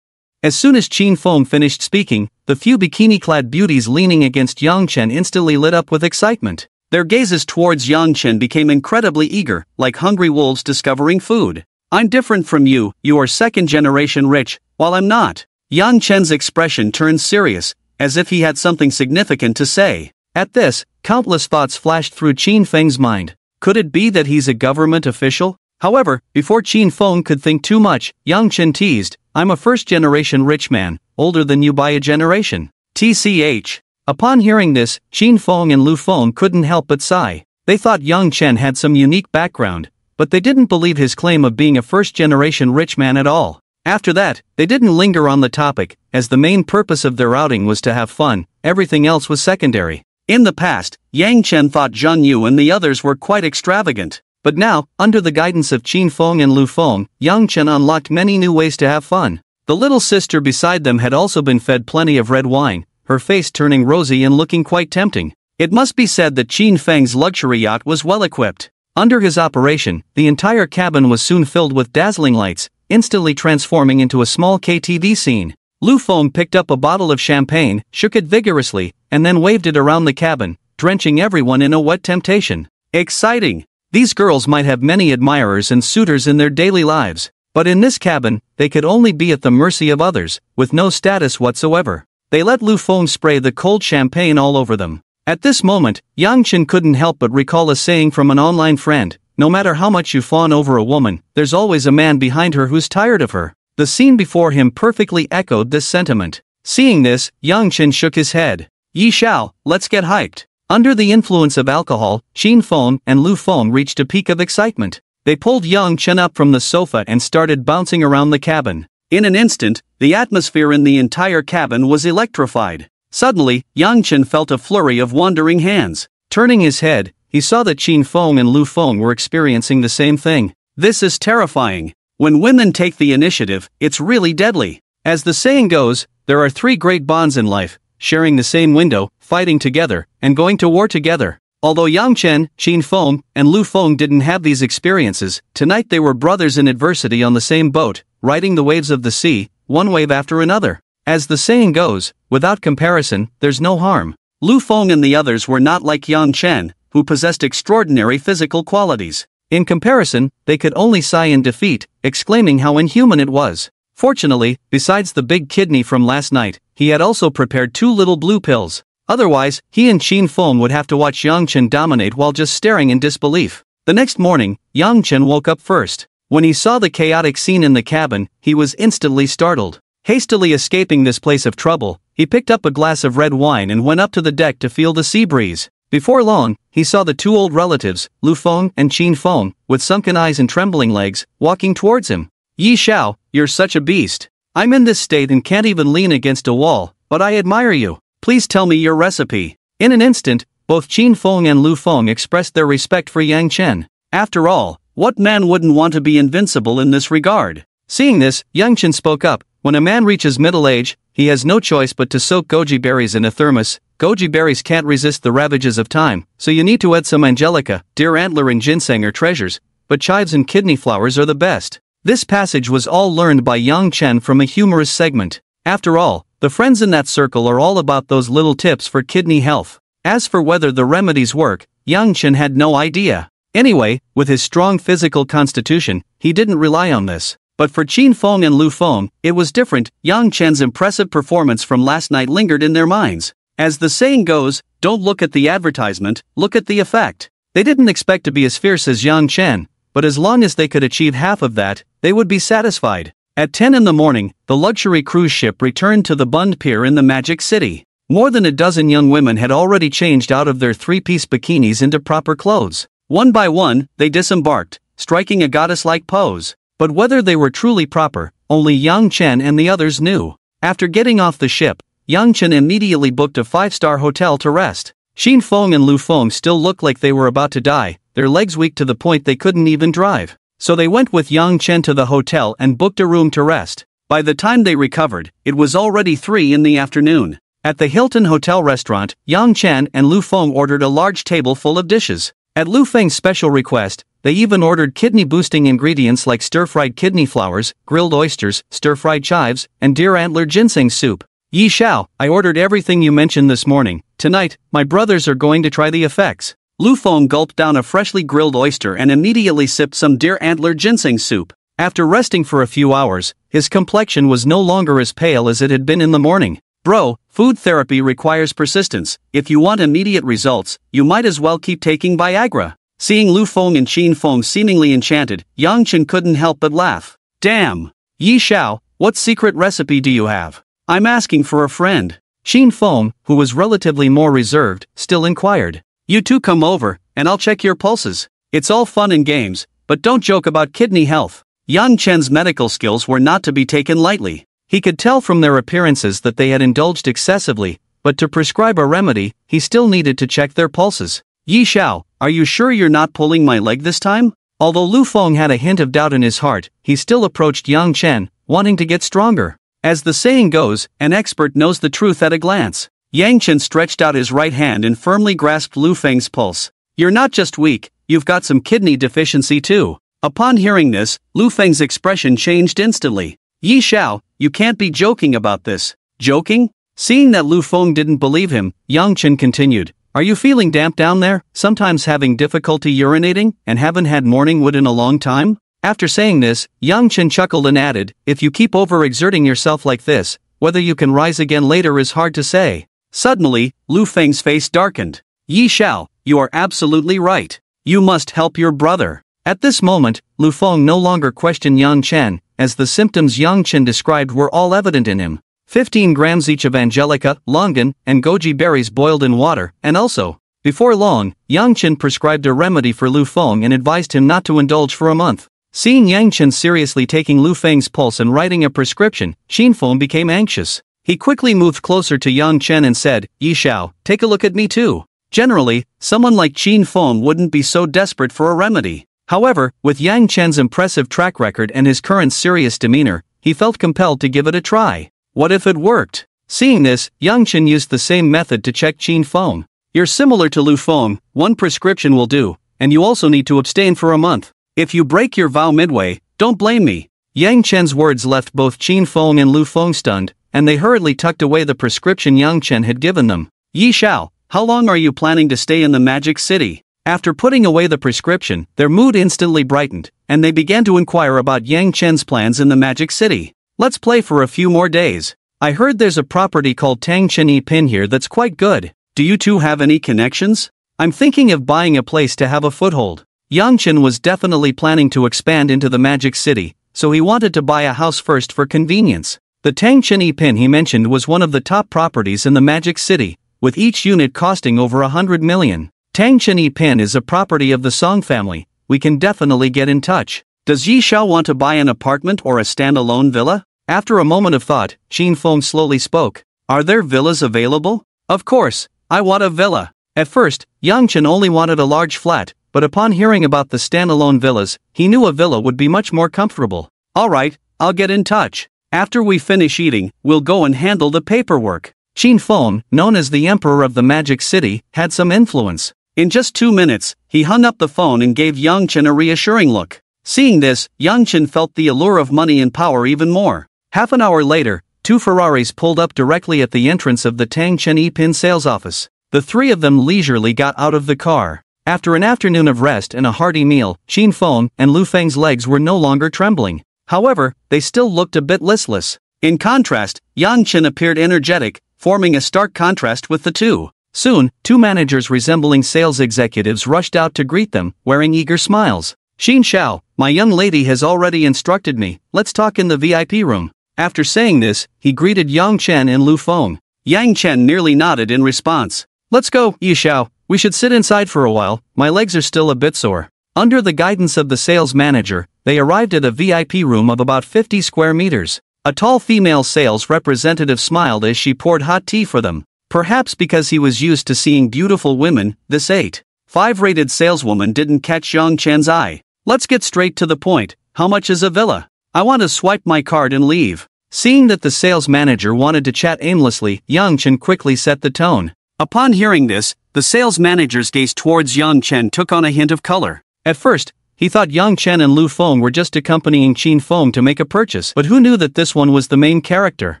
As soon as Qin Feng finished speaking, the few bikini-clad beauties leaning against Yang Chen instantly lit up with excitement. Their gazes towards Yang Chen became incredibly eager, like hungry wolves discovering food. I'm different from you, you are second-generation rich, while I'm not. Yang Chen's expression turned serious, as if he had something significant to say. At this, countless thoughts flashed through Qin Feng's mind. Could it be that he's a government official? However, before Qin Feng could think too much, Yang Chen teased, I'm a first-generation rich man, older than you by a generation. TCH. Upon hearing this, Qin Feng and Lu Feng couldn't help but sigh. They thought Yang Chen had some unique background, but they didn't believe his claim of being a first-generation rich man at all. After that, they didn't linger on the topic, as the main purpose of their outing was to have fun, everything else was secondary. In the past, Yang Chen thought Zhang Yu and the others were quite extravagant. But now, under the guidance of Qin Feng and Lu Feng, Yang Chen unlocked many new ways to have fun. The little sister beside them had also been fed plenty of red wine, her face turning rosy and looking quite tempting. It must be said that Qin Feng's luxury yacht was well equipped. Under his operation, the entire cabin was soon filled with dazzling lights, instantly transforming into a small KTV scene. Lu Feng picked up a bottle of champagne, shook it vigorously, and then waved it around the cabin, drenching everyone in a wet temptation. Exciting! These girls might have many admirers and suitors in their daily lives, but in this cabin, they could only be at the mercy of others, with no status whatsoever. They let Lu Feng spray the cold champagne all over them. At this moment, Yang Chen couldn't help but recall a saying from an online friend, no matter how much you fawn over a woman, there's always a man behind her who's tired of her. The scene before him perfectly echoed this sentiment. Seeing this, Yang Chen shook his head. Yi Xiao, let's get hyped. Under the influence of alcohol, Qin Feng and Lu Feng reached a peak of excitement. They pulled Yang Chen up from the sofa and started bouncing around the cabin. In an instant, the atmosphere in the entire cabin was electrified. Suddenly, Yang Chen felt a flurry of wandering hands. Turning his head, he saw that Qin Feng and Lu Feng were experiencing the same thing. This is terrifying. When women take the initiative, it's really deadly. As the saying goes, there are 3 great bonds in life: sharing the same window, fighting together, and going to war together. Although Yang Chen, Qin Feng, and Lu Feng didn't have these experiences, tonight they were brothers in adversity on the same boat, riding the waves of the sea, one wave after another. As the saying goes, without comparison, there's no harm. Lu Feng and the others were not like Yang Chen, who possessed extraordinary physical qualities. In comparison, they could only sigh in defeat, exclaiming how inhuman it was. Fortunately, besides the big kidney from last night, he had also prepared 2 little blue pills. Otherwise, he and Qin Feng would have to watch Yang Chen dominate while just staring in disbelief. The next morning, Yang Chen woke up first. When he saw the chaotic scene in the cabin, he was instantly startled. Hastily escaping this place of trouble, he picked up a glass of red wine and went up to the deck to feel the sea breeze. Before long, he saw the 2 old relatives, Lu Feng and Qin Feng, with sunken eyes and trembling legs, walking towards him. "Yi Xiao, you're such a beast. I'm in this state and can't even lean against a wall, but I admire you. Please tell me your recipe." In an instant, both Qin Feng and Lu Feng expressed their respect for Yang Chen. After all, what man wouldn't want to be invincible in this regard? Seeing this, Yang Chen spoke up. When a man reaches middle age, he has no choice but to soak goji berries in a thermos. Goji berries can't resist the ravages of time, so you need to add some angelica, deer antler and ginseng are treasures, but chives and kidney flowers are the best. This passage was all learned by Yang Chen from a humorous segment. After all, the friends in that circle are all about those little tips for kidney health. As for whether the remedies work, Yang Chen had no idea. Anyway, with his strong physical constitution, he didn't rely on this. But for Qin Feng and Lu Feng, it was different. Yang Chen's impressive performance from last night lingered in their minds. As the saying goes, don't look at the advertisement, look at the effect. They didn't expect to be as fierce as Yang Chen, but as long as they could achieve half of that, they would be satisfied. At 10 in the morning, the luxury cruise ship returned to the Bund Pier in the Magic City. More than a dozen young women had already changed out of their 3-piece bikinis into proper clothes. One by one, they disembarked, striking a goddess-like pose. But whether they were truly proper, only Yang Chen and the others knew. After getting off the ship, Yang Chen immediately booked a 5-star hotel to rest. Qin Feng and Lu Feng still looked like they were about to die, their legs weak to the point they couldn't even drive. So they went with Yang Chen to the hotel and booked a room to rest. By the time they recovered, it was already 3 in the afternoon. At the Hilton Hotel restaurant, Yang Chen and Lu Feng ordered a large table full of dishes. At Lu Feng's special request, they even ordered kidney-boosting ingredients like stir-fried kidney flowers, grilled oysters, stir-fried chives, and deer antler ginseng soup. "Yi Xiao, I ordered everything you mentioned this morning. Tonight, my brothers are going to try the effects." Lu Feng gulped down a freshly grilled oyster and immediately sipped some deer antler ginseng soup. After resting for a few hours, his complexion was no longer as pale as it had been in the morning. "Bro, food therapy requires persistence. If you want immediate results, you might as well keep taking Viagra." Seeing Lu Feng and Qin Feng seemingly enchanted, Yang Chen couldn't help but laugh. "Damn! Yi Xiao, what secret recipe do you have? I'm asking for a friend." Qin Feng, who was relatively more reserved, still inquired. "You two come over, and I'll check your pulses. It's all fun and games, but don't joke about kidney health." Yang Chen's medical skills were not to be taken lightly. He could tell from their appearances that they had indulged excessively, but to prescribe a remedy, he still needed to check their pulses. "Yi Xiao, are you sure you're not pulling my leg this time?" Although Lu Feng had a hint of doubt in his heart, he still approached Yang Chen, wanting to get stronger. As the saying goes, an expert knows the truth at a glance. Yang Chen stretched out his right hand and firmly grasped Lu Feng's pulse. "You're not just weak, you've got some kidney deficiency too." Upon hearing this, Lu Feng's expression changed instantly. "Yi Xiao, you can't be joking about this." "Joking?" Seeing that Lu Feng didn't believe him, Yang Chen continued. "Are you feeling damp down there, sometimes having difficulty urinating, and haven't had morning wood in a long time?" After saying this, Yang Chen chuckled and added, "If you keep overexerting yourself like this, whether you can rise again later is hard to say." Suddenly, Lu Feng's face darkened. "Yi Xiao, you are absolutely right. You must help your brother." At this moment, Lu Feng no longer questioned Yang Chen, as the symptoms Yang Chen described were all evident in him. 15 grams each of angelica, longan, and goji berries boiled in water, and also, before long, Yang Chen prescribed a remedy for Lu Feng and advised him not to indulge for a month. Seeing Yang Chen seriously taking Lu Feng's pulse and writing a prescription, Qin Feng became anxious. He quickly moved closer to Yang Chen and said, "Yi Xiao, take a look at me too." Generally, someone like Qin Feng wouldn't be so desperate for a remedy. However, with Yang Chen's impressive track record and his current serious demeanor, he felt compelled to give it a try. What if it worked? Seeing this, Yang Chen used the same method to check Qin Feng. "You're similar to Lu Feng, one prescription will do, and you also need to abstain for a month. If you break your vow midway, don't blame me." Yang Chen's words left both Qin Feng and Lu Feng stunned, and they hurriedly tucked away the prescription Yang Chen had given them. Yi Xiao, how long are you planning to stay in the Magic City? After putting away the prescription, their mood instantly brightened, and they began to inquire about Yang Chen's plans in the Magic City. Let's play for a few more days. I heard there's a property called Tang Chen Yi Pin here that's quite good. Do you two have any connections? I'm thinking of buying a place to have a foothold. Yang Chen was definitely planning to expand into the Magic City, so he wanted to buy a house first for convenience. The Tang Chen Yi Pin he mentioned was one of the top properties in the Magic City, with each unit costing over 100 million. Tang Chen Yi Pin is a property of the Song family. We can definitely get in touch. Does Yi Xiao want to buy an apartment or a standalone villa? After a moment of thought, Qin Feng slowly spoke. Are there villas available? Of course, I want a villa. At first, Yang Chen only wanted a large flat, but upon hearing about the standalone villas, he knew a villa would be much more comfortable. Alright, I'll get in touch. After we finish eating, we'll go and handle the paperwork. Qin Feng, known as the Emperor of the Magic City, had some influence. In just 2 minutes, he hung up the phone and gave Yang Chen a reassuring look. Seeing this, Yang Chen felt the allure of money and power even more. Half an hour later, 2 Ferraris pulled up directly at the entrance of the Tang Chen Yi Pin sales office. The 3 of them leisurely got out of the car. After an afternoon of rest and a hearty meal, Qin Feng and Lu Feng's legs were no longer trembling. However, they still looked a bit listless. In contrast, Yang Chen appeared energetic, forming a stark contrast with the two. Soon, 2 managers resembling sales executives rushed out to greet them, wearing eager smiles. Xin Xiao, my young lady has already instructed me, let's talk in the VIP room. After saying this, he greeted Yang Chen and Lu Feng. Yang Chen nearly nodded in response. Let's go, Yi Xiao, we should sit inside for a while, my legs are still a bit sore. Under the guidance of the sales manager, they arrived at a VIP room of about 50 square meters. A tall female sales representative smiled as she poured hot tea for them. Perhaps because he was used to seeing beautiful women, this 8.5 rated saleswoman didn't catch Yang Chen's eye. Let's get straight to the point, how much is a villa? I want to swipe my card and leave. Seeing that the sales manager wanted to chat aimlessly, Yang Chen quickly set the tone. Upon hearing this, the sales manager's gaze towards Yang Chen took on a hint of color. At first, he thought Yang Chen and Lu Feng were just accompanying Qin Feng to make a purchase, but who knew that this one was the main character?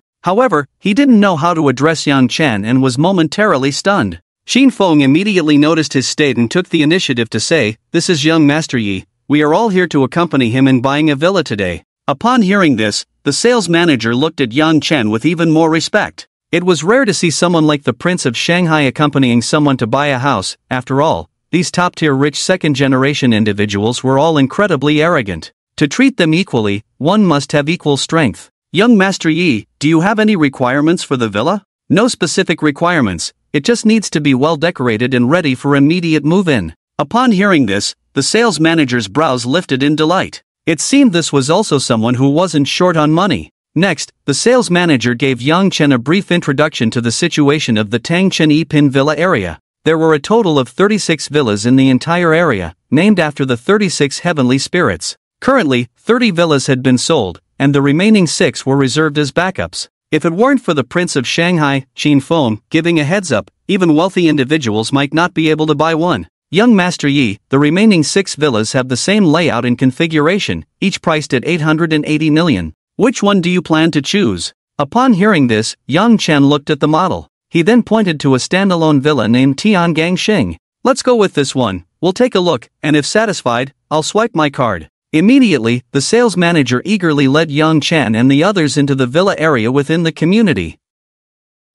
However, he didn't know how to address Yang Chen and was momentarily stunned. Qin Feng immediately noticed his state and took the initiative to say, "This is young Master Yi, we are all here to accompany him in buying a villa today." Upon hearing this, the sales manager looked at Yang Chen with even more respect. It was rare to see someone like the Prince of Shanghai accompanying someone to buy a house. After all, these top-tier rich second-generation individuals were all incredibly arrogant. To treat them equally, one must have equal strength. Young Master Yi, do you have any requirements for the villa? No specific requirements, it just needs to be well decorated and ready for immediate move-in. Upon hearing this, the sales manager's brows lifted in delight. It seemed this was also someone who wasn't short on money. Next, the sales manager gave Yang Chen a brief introduction to the situation of the Tang Chen Yi Pin Villa area. There were a total of 36 villas in the entire area, named after the 36 heavenly spirits. Currently, 30 villas had been sold, and the remaining 6 were reserved as backups. If it weren't for the Prince of Shanghai, Qin Feng, giving a heads up, even wealthy individuals might not be able to buy one. Young Master Yi, the remaining 6 villas have the same layout and configuration, each priced at 880 million. Which one do you plan to choose? Upon hearing this, Yang Chen looked at the model. He then pointed to a standalone villa named Tiangang Xing. Let's go with this one, we'll take a look, and if satisfied, I'll swipe my card. Immediately, the sales manager eagerly led Yang Chen and the others into the villa area within the community.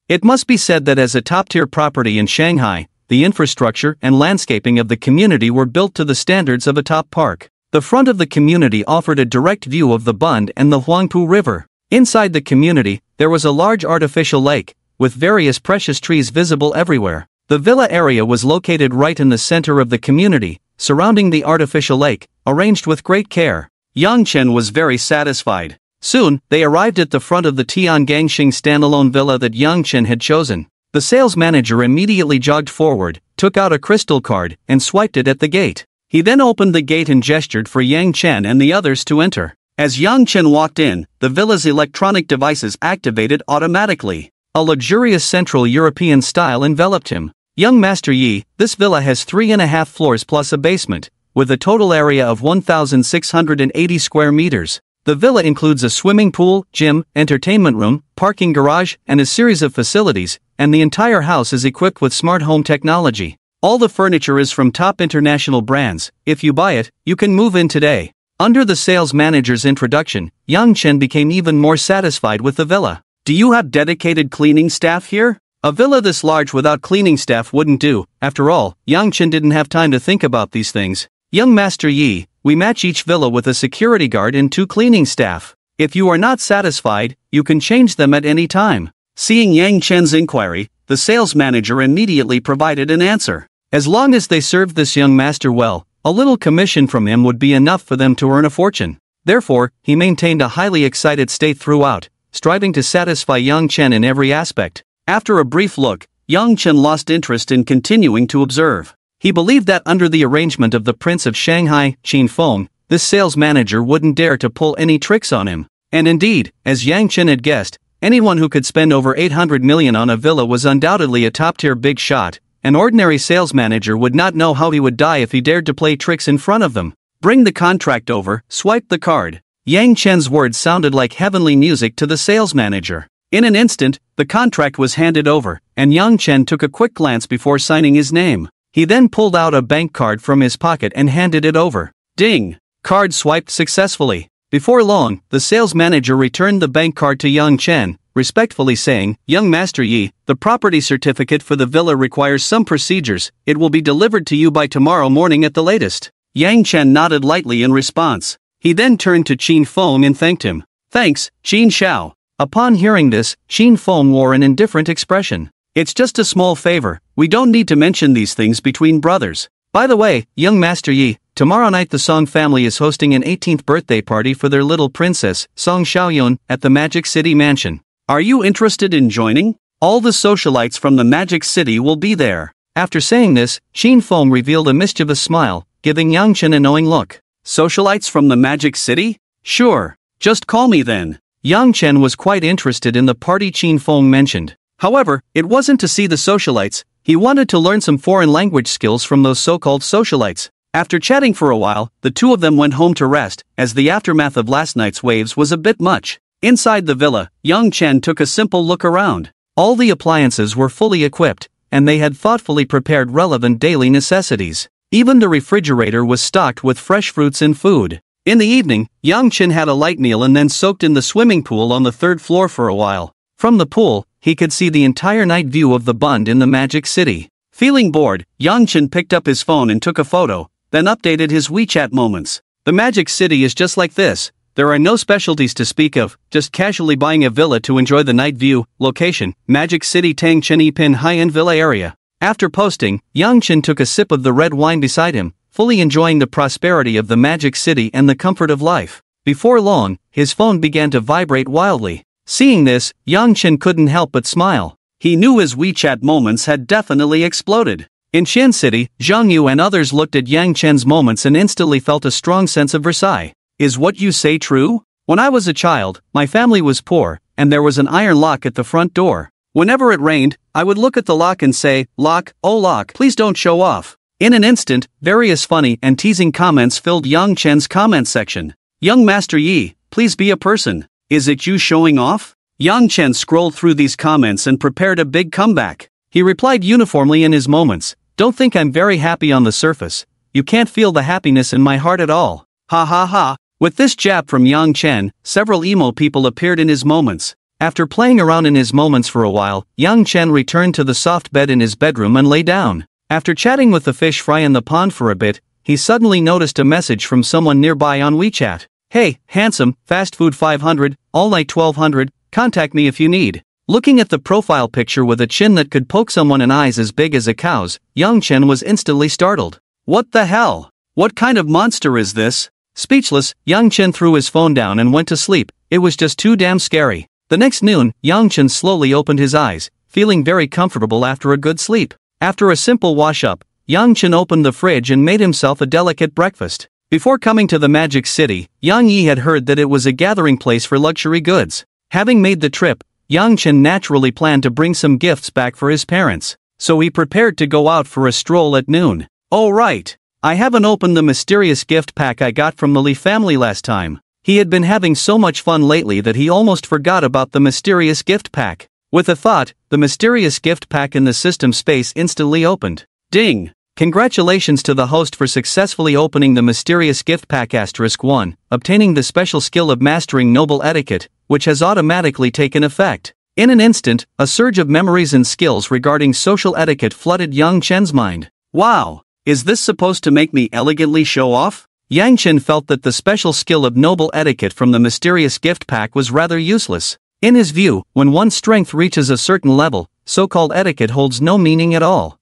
It must be said that as a top-tier property in Shanghai, the infrastructure and landscaping of the community were built to the standards of a top park. The front of the community offered a direct view of the Bund and the Huangpu River. Inside the community, there was a large artificial lake, with various precious trees visible everywhere. The villa area was located right in the center of the community, surrounding the artificial lake, arranged with great care. Yang Chen was very satisfied. Soon, they arrived at the front of the Tiangang Xing standalone villa that Yang Chen had chosen. The sales manager immediately jogged forward, took out a crystal card, and swiped it at the gate. He then opened the gate and gestured for Yang Chen and the others to enter. As Yang Chen walked in, the villa's electronic devices activated automatically. A luxurious Central European style enveloped him. Young Master Yi, this villa has 3.5 floors plus a basement, with a total area of 1,680 square meters. The villa includes a swimming pool, gym, entertainment room, parking garage, and a series of facilities, and the entire house is equipped with smart home technology. All the furniture is from top international brands. If you buy it, you can move in today. Under the sales manager's introduction, Yang Chen became even more satisfied with the villa. Do you have dedicated cleaning staff here? A villa this large without cleaning staff wouldn't do. After all, Yang Chen didn't have time to think about these things. Young Master Yi, we match each villa with a security guard and 2 cleaning staff. If you are not satisfied, you can change them at any time. Seeing Yang Chen's inquiry, the sales manager immediately provided an answer. As long as they served this young master well, a little commission from him would be enough for them to earn a fortune. Therefore, he maintained a highly excited state throughout, striving to satisfy Yang Chen in every aspect. After a brief look, Yang Chen lost interest in continuing to observe. He believed that under the arrangement of the Prince of Shanghai, Qin Feng, this sales manager wouldn't dare to pull any tricks on him. And indeed, as Yang Chen had guessed, anyone who could spend over 800 million on a villa was undoubtedly a top-tier big shot. An ordinary sales manager would not know how he would die if he dared to play tricks in front of them. Bring the contract over, swipe the card. Yang Chen's words sounded like heavenly music to the sales manager. In an instant, the contract was handed over, and Yang Chen took a quick glance before signing his name. He then pulled out a bank card from his pocket and handed it over. Ding! Card swiped successfully. Before long, the sales manager returned the bank card to Yang Chen, respectfully saying, "Young Master Yi, the property certificate for the villa requires some procedures. It will be delivered to you by tomorrow morning at the latest." Yang Chen nodded lightly in response. He then turned to Qin Feng and thanked him. "Thanks, Qin Xiao." Upon hearing this, Qin Feng wore an indifferent expression. "It's just a small favor. We don't need to mention these things between brothers. By the way, young Master Yi, tomorrow night the Song family is hosting an 18th birthday party for their little princess, Song Xiaoyun, at the Magic City Mansion. Are you interested in joining? All the socialites from the Magic City will be there." After saying this, Qin Feng revealed a mischievous smile, giving Yang Chen a knowing look. "Socialites from the Magic City? Sure. Just call me then." Yang Chen was quite interested in the party Qin Feng mentioned. However, it wasn't to see the socialites. He wanted to learn some foreign language skills from those so-called socialites. After chatting for a while, the two of them went home to rest, as the aftermath of last night's waves was a bit much. Inside the villa, Yang Chen took a simple look around. All the appliances were fully equipped, and they had thoughtfully prepared relevant daily necessities. Even the refrigerator was stocked with fresh fruits and food. In the evening, Yang Chen had a light meal and then soaked in the swimming pool on the 3rd floor for a while. From the pool, he could see the entire night view of the Bund in the Magic City. Feeling bored, Yang Chen picked up his phone and took a photo, then updated his WeChat moments. The Magic City is just like this. There are no specialties to speak of, just casually buying a villa to enjoy the night view. Location, Magic City Tang Chenipin high-end villa area. After posting, Yang Chen took a sip of the red wine beside him, fully enjoying the prosperity of the Magic City and the comfort of life. Before long, his phone began to vibrate wildly. Seeing this, Yang Chen couldn't help but smile. He knew his WeChat moments had definitely exploded. In Qian City, Zhang Yu and others looked at Yang Chen's moments and instantly felt a strong sense of Versailles. Is what you say true? When I was a child, my family was poor, and there was an iron lock at the front door. Whenever it rained, I would look at the lock and say, "Lock, oh lock, please don't show off." In an instant, various funny and teasing comments filled Yang Chen's comment section. "Young Master Yi, please be a person. Is it you showing off?" Yang Chen scrolled through these comments and prepared a big comeback. He replied uniformly in his moments, "Don't think I'm very happy on the surface. You can't feel the happiness in my heart at all. Ha ha ha." With this jab from Yang Chen, several emo people appeared in his moments. After playing around in his moments for a while, Yang Chen returned to the soft bed in his bedroom and lay down. After chatting with the fish fry in the pond for a bit, he suddenly noticed a message from someone nearby on WeChat. "Hey, handsome, fast food 500, all night 1200, contact me if you need." Looking at the profile picture with a chin that could poke someone in eyes as big as a cow's, Yang Chen was instantly startled. What the hell? What kind of monster is this? Speechless, Yang Chen threw his phone down and went to sleep. It was just too damn scary. The next noon, Yang Chen slowly opened his eyes, feeling very comfortable after a good sleep. After a simple wash-up, Yang Chen opened the fridge and made himself a delicate breakfast. Before coming to the Magic City, Yang Yi had heard that it was a gathering place for luxury goods. Having made the trip, Yang Chen naturally planned to bring some gifts back for his parents, so he prepared to go out for a stroll at noon. "Oh right. I haven't opened the mysterious gift pack I got from the Li family last time. He had been having so much fun lately that he almost forgot about the mysterious gift pack. With a thought, the mysterious gift pack in the system space instantly opened. Ding! Congratulations to the host for successfully opening the mysterious gift pack *1, obtaining the special skill of mastering noble etiquette, which has automatically taken effect. In an instant, a surge of memories and skills regarding social etiquette flooded Yang Chen's mind. Wow! Is this supposed to make me elegantly show off? Yang Chen felt that the special skill of noble etiquette from the mysterious gift pack was rather useless. In his view, when one's strength reaches a certain level, so-called etiquette holds no meaning at all.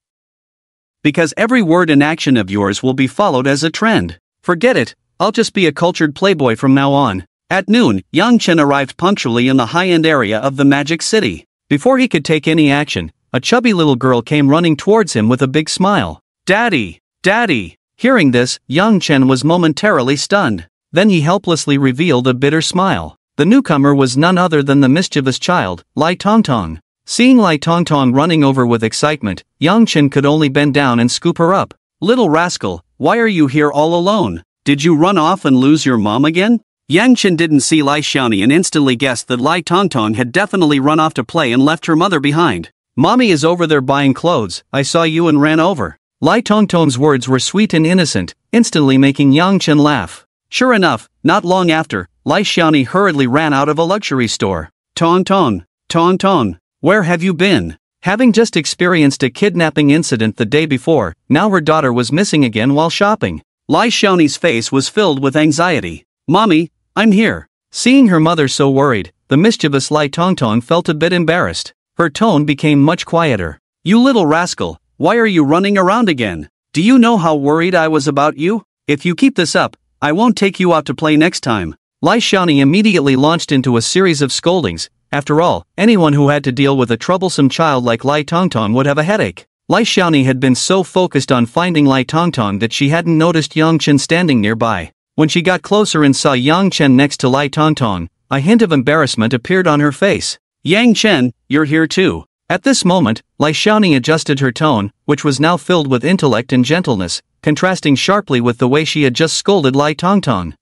Because every word and action of yours will be followed as a trend. Forget it, I'll just be a cultured playboy from now on. At noon, Yang Chen arrived punctually in the high-end area of the Magic City. Before he could take any action, a chubby little girl came running towards him with a big smile. Daddy! Daddy! Hearing this, Yang Chen was momentarily stunned. Then he helplessly revealed a bitter smile. The newcomer was none other than the mischievous child, Lai Tongtong. Seeing Lai Tongtong running over with excitement, Yang Chen could only bend down and scoop her up. Little rascal, why are you here all alone? Did you run off and lose your mom again? Yang Chen didn't see Lai Xiaoni and instantly guessed that Lai Tongtong had definitely run off to play and left her mother behind. Mommy is over there buying clothes, I saw you and ran over. Lai Tongtong's words were sweet and innocent, instantly making Yang Chen laugh. Sure enough, not long after, Lai Xiaoni hurriedly ran out of a luxury store. Tongtong, Tongtong, where have you been? Having just experienced a kidnapping incident the day before, now her daughter was missing again while shopping. Lai Xiaoni's face was filled with anxiety. Mommy, I'm here. Seeing her mother so worried, the mischievous Lai Tongtong felt a bit embarrassed. Her tone became much quieter. You little rascal, why are you running around again? Do you know how worried I was about you? If you keep this up, I won't take you out to play next time. Lai Xiaoni immediately launched into a series of scoldings. After all, anyone who had to deal with a troublesome child like Lai Tongtong would have a headache. Lai Xiaoni had been so focused on finding Lai Tongtong that she hadn't noticed Yang Chen standing nearby. When she got closer and saw Yang Chen next to Lai Tongtong, a hint of embarrassment appeared on her face. Yang Chen, you're here too. At this moment, Lai Xiaoni adjusted her tone, which was now filled with intellect and gentleness, contrasting sharply with the way she had just scolded Lai Tongtong.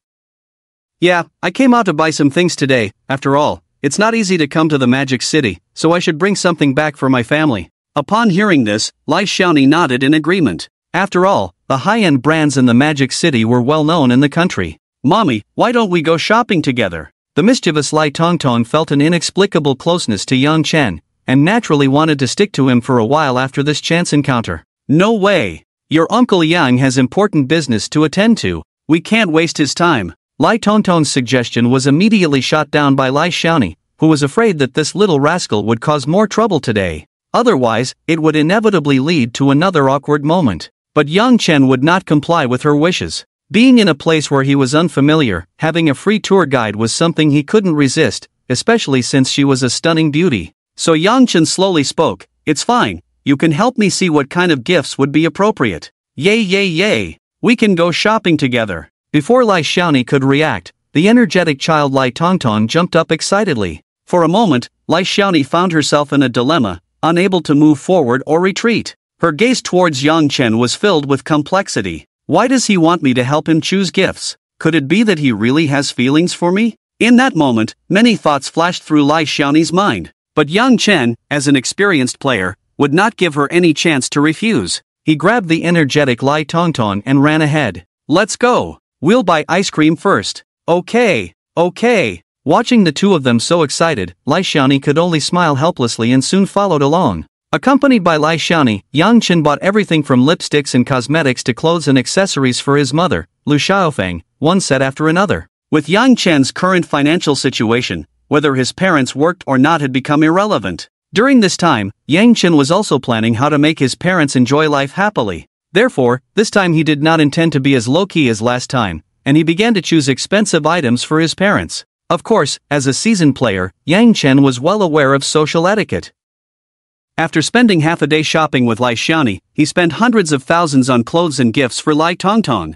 Yeah, I came out to buy some things today. After all, it's not easy to come to the Magic City, so I should bring something back for my family. Upon hearing this, Lai Xiaoni nodded in agreement. After all, the high-end brands in the Magic City were well known in the country. Mommy, why don't we go shopping together? The mischievous Lai Tongtong felt an inexplicable closeness to Yang Chen, and naturally wanted to stick to him for a while after this chance encounter. No way! Your Uncle Yang has important business to attend to. We can't waste his time. Lai Tongtong's suggestion was immediately shot down by Lai Xiaoni, who was afraid that this little rascal would cause more trouble today. Otherwise, it would inevitably lead to another awkward moment. But Yang Chen would not comply with her wishes. Being in a place where he was unfamiliar, having a free tour guide was something he couldn't resist, especially since she was a stunning beauty. So Yang Chen slowly spoke, "It's fine, you can help me see what kind of gifts would be appropriate. Yay yay yay, we can go shopping together." Before Lai Xiaoni could react, the energetic child Lai Tongtong jumped up excitedly. For a moment, Lai Xiaoni found herself in a dilemma, unable to move forward or retreat. Her gaze towards Yang Chen was filled with complexity. Why does he want me to help him choose gifts? Could it be that he really has feelings for me? In that moment, many thoughts flashed through Lai Xiaoni's mind. But Yang Chen, as an experienced player, would not give her any chance to refuse. He grabbed the energetic Lai Tongtong and ran ahead. Let's go! We'll buy ice cream first. Okay, okay. Watching the two of them so excited, Lai Xiaoni could only smile helplessly and soon followed along. Accompanied by Lai Xiaoni, Yang Chen bought everything from lipsticks and cosmetics to clothes and accessories for his mother, Lu Xiaofeng, one set after another. With Yang Chen's current financial situation, whether his parents worked or not had become irrelevant. During this time, Yang Chen was also planning how to make his parents enjoy life happily. Therefore, this time he did not intend to be as low-key as last time, and he began to choose expensive items for his parents. Of course, as a seasoned player, Yang Chen was well aware of social etiquette. After spending half a day shopping with Lai Xiaoni, he spent hundreds of thousands on clothes and gifts for Lai Tongtong.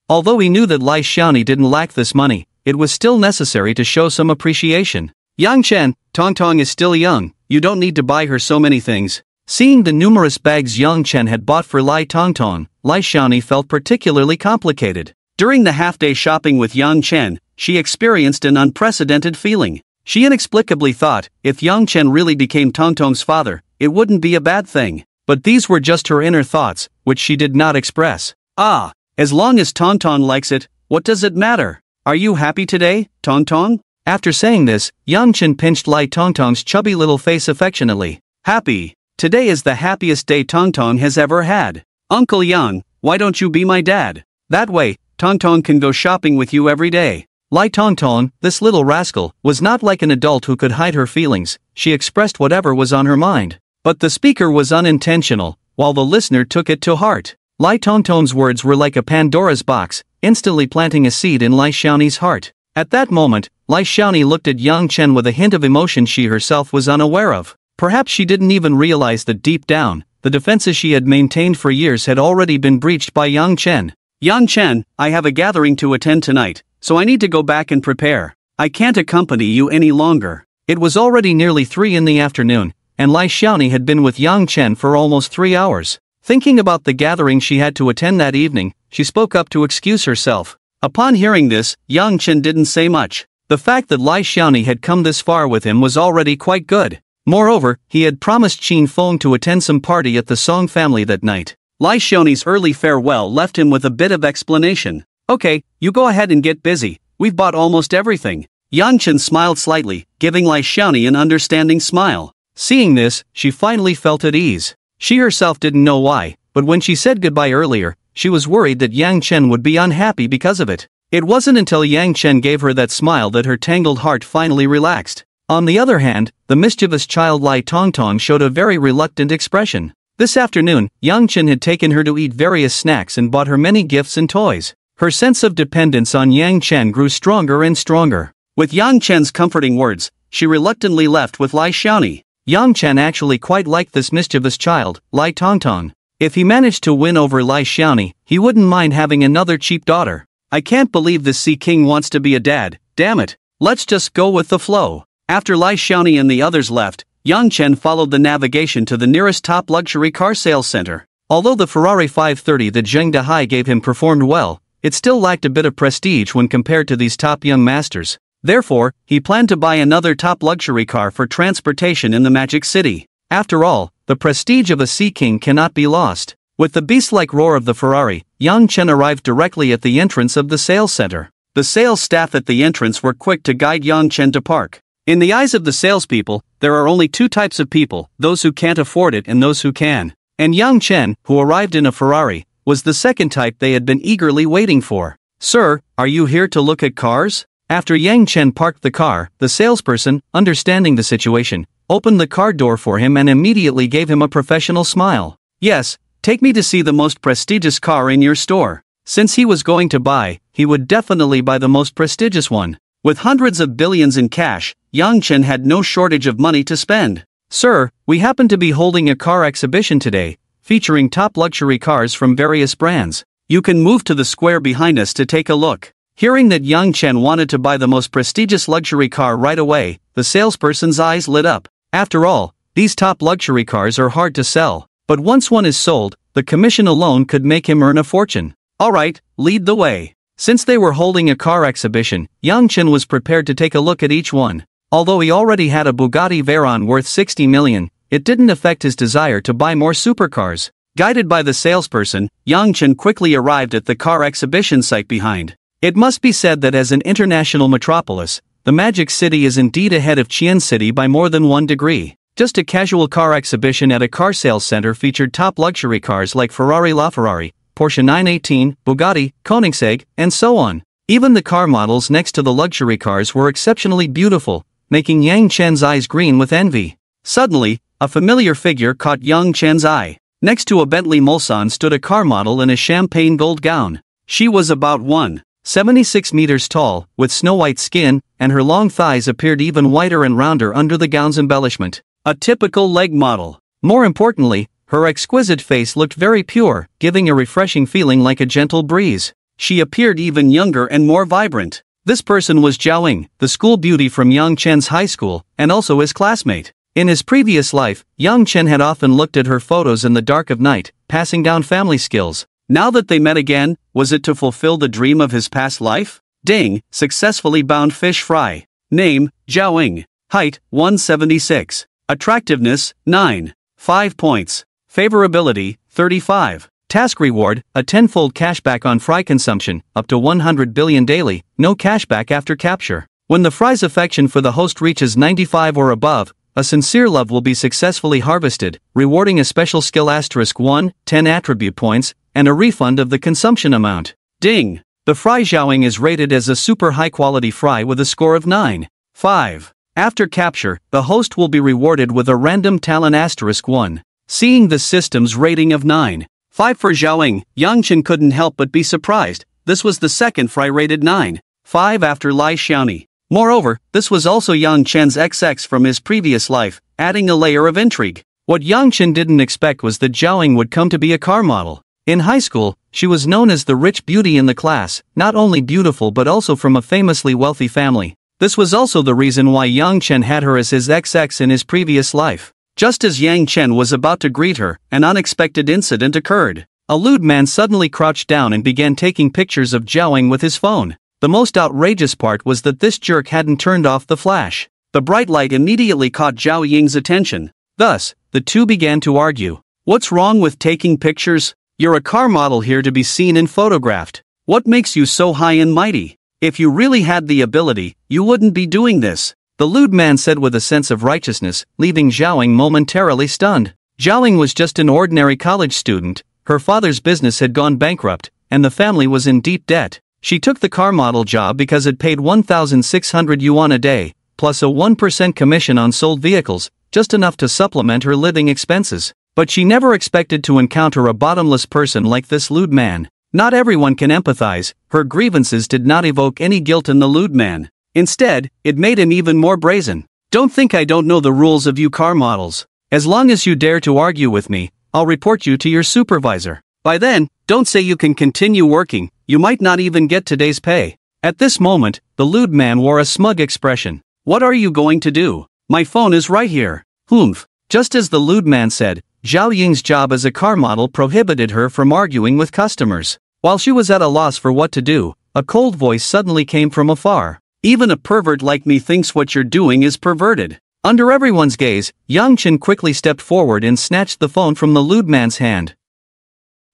Although he knew that Lai Xiaoni didn't lack this money, it was still necessary to show some appreciation. Yang Chen, Tongtong is still young, you don't need to buy her so many things. Seeing the numerous bags Yang Chen had bought for Lai Tongtong, Lai Xiaoni felt particularly complicated. During the half-day shopping with Yang Chen, she experienced an unprecedented feeling. She inexplicably thought, if Yang Chen really became Tongtong's father, it wouldn't be a bad thing. But these were just her inner thoughts, which she did not express. Ah, as long as Tongtong likes it, what does it matter? Are you happy today, Tongtong? After saying this, Yang Chen pinched Lai Tongtong's chubby little face affectionately. Happy. Today is the happiest day Tongtong has ever had. Uncle Yang, why don't you be my dad? That way, Tongtong can go shopping with you every day. Lai Tongtong, this little rascal, was not like an adult who could hide her feelings. She expressed whatever was on her mind. But the speaker was unintentional, while the listener took it to heart. Lai Tongtong's words were like a Pandora's box, instantly planting a seed in Lai Xiaoni's heart. At that moment, Lai Xiaoni looked at Yang Chen with a hint of emotion she herself was unaware of. Perhaps she didn't even realize that deep down, the defenses she had maintained for years had already been breached by Yang Chen. Yang Chen, I have a gathering to attend tonight, so I need to go back and prepare. I can't accompany you any longer. It was already nearly 3 in the afternoon, and Lai Xiaoni had been with Yang Chen for almost 3 hours. Thinking about the gathering she had to attend that evening, she spoke up to excuse herself. Upon hearing this, Yang Chen didn't say much. The fact that Lai Xiaoni had come this far with him was already quite good. Moreover, he had promised Qin Feng to attend some party at the Song family that night. Lai Xiaoni's early farewell left him with a bit of explanation. Okay, you go ahead and get busy, we've bought almost everything. Yang Chen smiled slightly, giving Lai Xiaoni an understanding smile. Seeing this, she finally felt at ease. She herself didn't know why, but when she said goodbye earlier, she was worried that Yang Chen would be unhappy because of it. It wasn't until Yang Chen gave her that smile that her tangled heart finally relaxed. On the other hand, the mischievous child Lai Tongtong showed a very reluctant expression. This afternoon, Yang Chen had taken her to eat various snacks and bought her many gifts and toys. Her sense of dependence on Yang Chen grew stronger and stronger. With Yang Chen's comforting words, she reluctantly left with Lai Xiaoni. Yang Chen actually quite liked this mischievous child, Lai Tongtong. If he managed to win over Lai Xiaoni, he wouldn't mind having another cheap daughter. I can't believe this Sea King wants to be a dad, damn it. Let's just go with the flow. After Lai Xiaoni and the others left, Yang Chen followed the navigation to the nearest top luxury car sales center. Although the Ferrari 530 that Zheng Dehai gave him performed well, it still lacked a bit of prestige when compared to these top young masters. Therefore, he planned to buy another top luxury car for transportation in the Magic City. After all, the prestige of a Sea King cannot be lost. With the beast-like roar of the Ferrari, Yang Chen arrived directly at the entrance of the sales center. The sales staff at the entrance were quick to guide Yang Chen to park. In the eyes of the salespeople, there are only 2 types of people, those who can't afford it and those who can. And Yang Chen, who arrived in a Ferrari, was the second type they had been eagerly waiting for. Sir, are you here to look at cars? After Yang Chen parked the car, the salesperson, understanding the situation, opened the car door for him and immediately gave him a professional smile. Yes, take me to see the most prestigious car in your store. Since he was going to buy, he would definitely buy the most prestigious one. With hundreds of billions in cash, Yang Chen had no shortage of money to spend. Sir, we happen to be holding a car exhibition today, featuring top luxury cars from various brands. You can move to the square behind us to take a look. Hearing that Yang Chen wanted to buy the most prestigious luxury car right away, the salesperson's eyes lit up. After all, these top luxury cars are hard to sell, but once one is sold, the commission alone could make him earn a fortune. Alright, lead the way. Since they were holding a car exhibition, Yang Chen was prepared to take a look at each one. Although he already had a Bugatti Veyron worth 60 million, it didn't affect his desire to buy more supercars. Guided by the salesperson, Yang Chen quickly arrived at the car exhibition site behind. It must be said that as an international metropolis, the Magic City is indeed ahead of Qian City by more than 1 degree. Just a casual car exhibition at a car sales center featured top luxury cars like Ferrari LaFerrari, Porsche 918, Bugatti, Koenigsegg, and so on. Even the car models next to the luxury cars were exceptionally beautiful, making Yang Chen's eyes green with envy. Suddenly, a familiar figure caught Yang Chen's eye. Next to a Bentley Mulsanne stood a car model in a champagne gold gown. She was about 1.76 meters tall, with snow-white skin, and her long thighs appeared even whiter and rounder under the gown's embellishment. A typical leg model. More importantly, her exquisite face looked very pure, giving a refreshing feeling like a gentle breeze. She appeared even younger and more vibrant. This person was Zhao Ying, the school beauty from Yang Chen's high school, and also his classmate. In his previous life, Yang Chen had often looked at her photos in the dark of night, passing down family skills. Now that they met again, was it to fulfill the dream of his past life? Ding, successfully bound fish fry. Name, Zhao Ying. Height, 176. Attractiveness, 9. 5 points. Favorability, 35. Task reward, a tenfold cashback on fry consumption, up to 100 billion daily, no cashback after capture. When the fry's affection for the host reaches 95 or above, a sincere love will be successfully harvested, rewarding a special skill *1, 10 attribute points, and a refund of the consumption amount. Ding! The fry Zhao Ying is rated as a super high-quality fry with a score of 9. 5. After capture, the host will be rewarded with a random talent *1. Seeing the system's rating of 9. 5 for Zhao Ying, Yang Chen couldn't help but be surprised. This was the second fry rated 9. 5 after Lai Xiaoni. Moreover, this was also Yang Chen's XX from his previous life, adding a layer of intrigue. What Yang Chen didn't expect was that Zhao Ying would come to be a car model. In high school, she was known as the rich beauty in the class, not only beautiful but also from a famously wealthy family. This was also the reason why Yang Chen had her as his XX in his previous life. Just as Yang Chen was about to greet her, an unexpected incident occurred. A lewd man suddenly crouched down and began taking pictures of Zhao Ying with his phone. The most outrageous part was that this jerk hadn't turned off the flash. The bright light immediately caught Zhao Ying's attention. Thus, the two began to argue. What's wrong with taking pictures? You're a car model here to be seen and photographed. What makes you so high and mighty? If you really had the ability, you wouldn't be doing this. The lewd man said with a sense of righteousness, leaving Zhao Ying momentarily stunned. Zhao Ying was just an ordinary college student, her father's business had gone bankrupt, and the family was in deep debt. She took the car model job because it paid 1,600 yuan a day, plus a 1% commission on sold vehicles, just enough to supplement her living expenses. But she never expected to encounter a bottomless person like this lewd man. Not everyone can empathize, her grievances did not evoke any guilt in the lewd man. Instead, it made him even more brazen. Don't think I don't know the rules of you car models. As long as you dare to argue with me, I'll report you to your supervisor. By then, don't say you can continue working, you might not even get today's pay. At this moment, the lewd man wore a smug expression. What are you going to do? My phone is right here. Humph. Just as the lewd man said, Zhao Ying's job as a car model prohibited her from arguing with customers. While she was at a loss for what to do, a cold voice suddenly came from afar. Even a pervert like me thinks what you're doing is perverted. Under everyone's gaze, Yang Chen quickly stepped forward and snatched the phone from the lewd man's hand.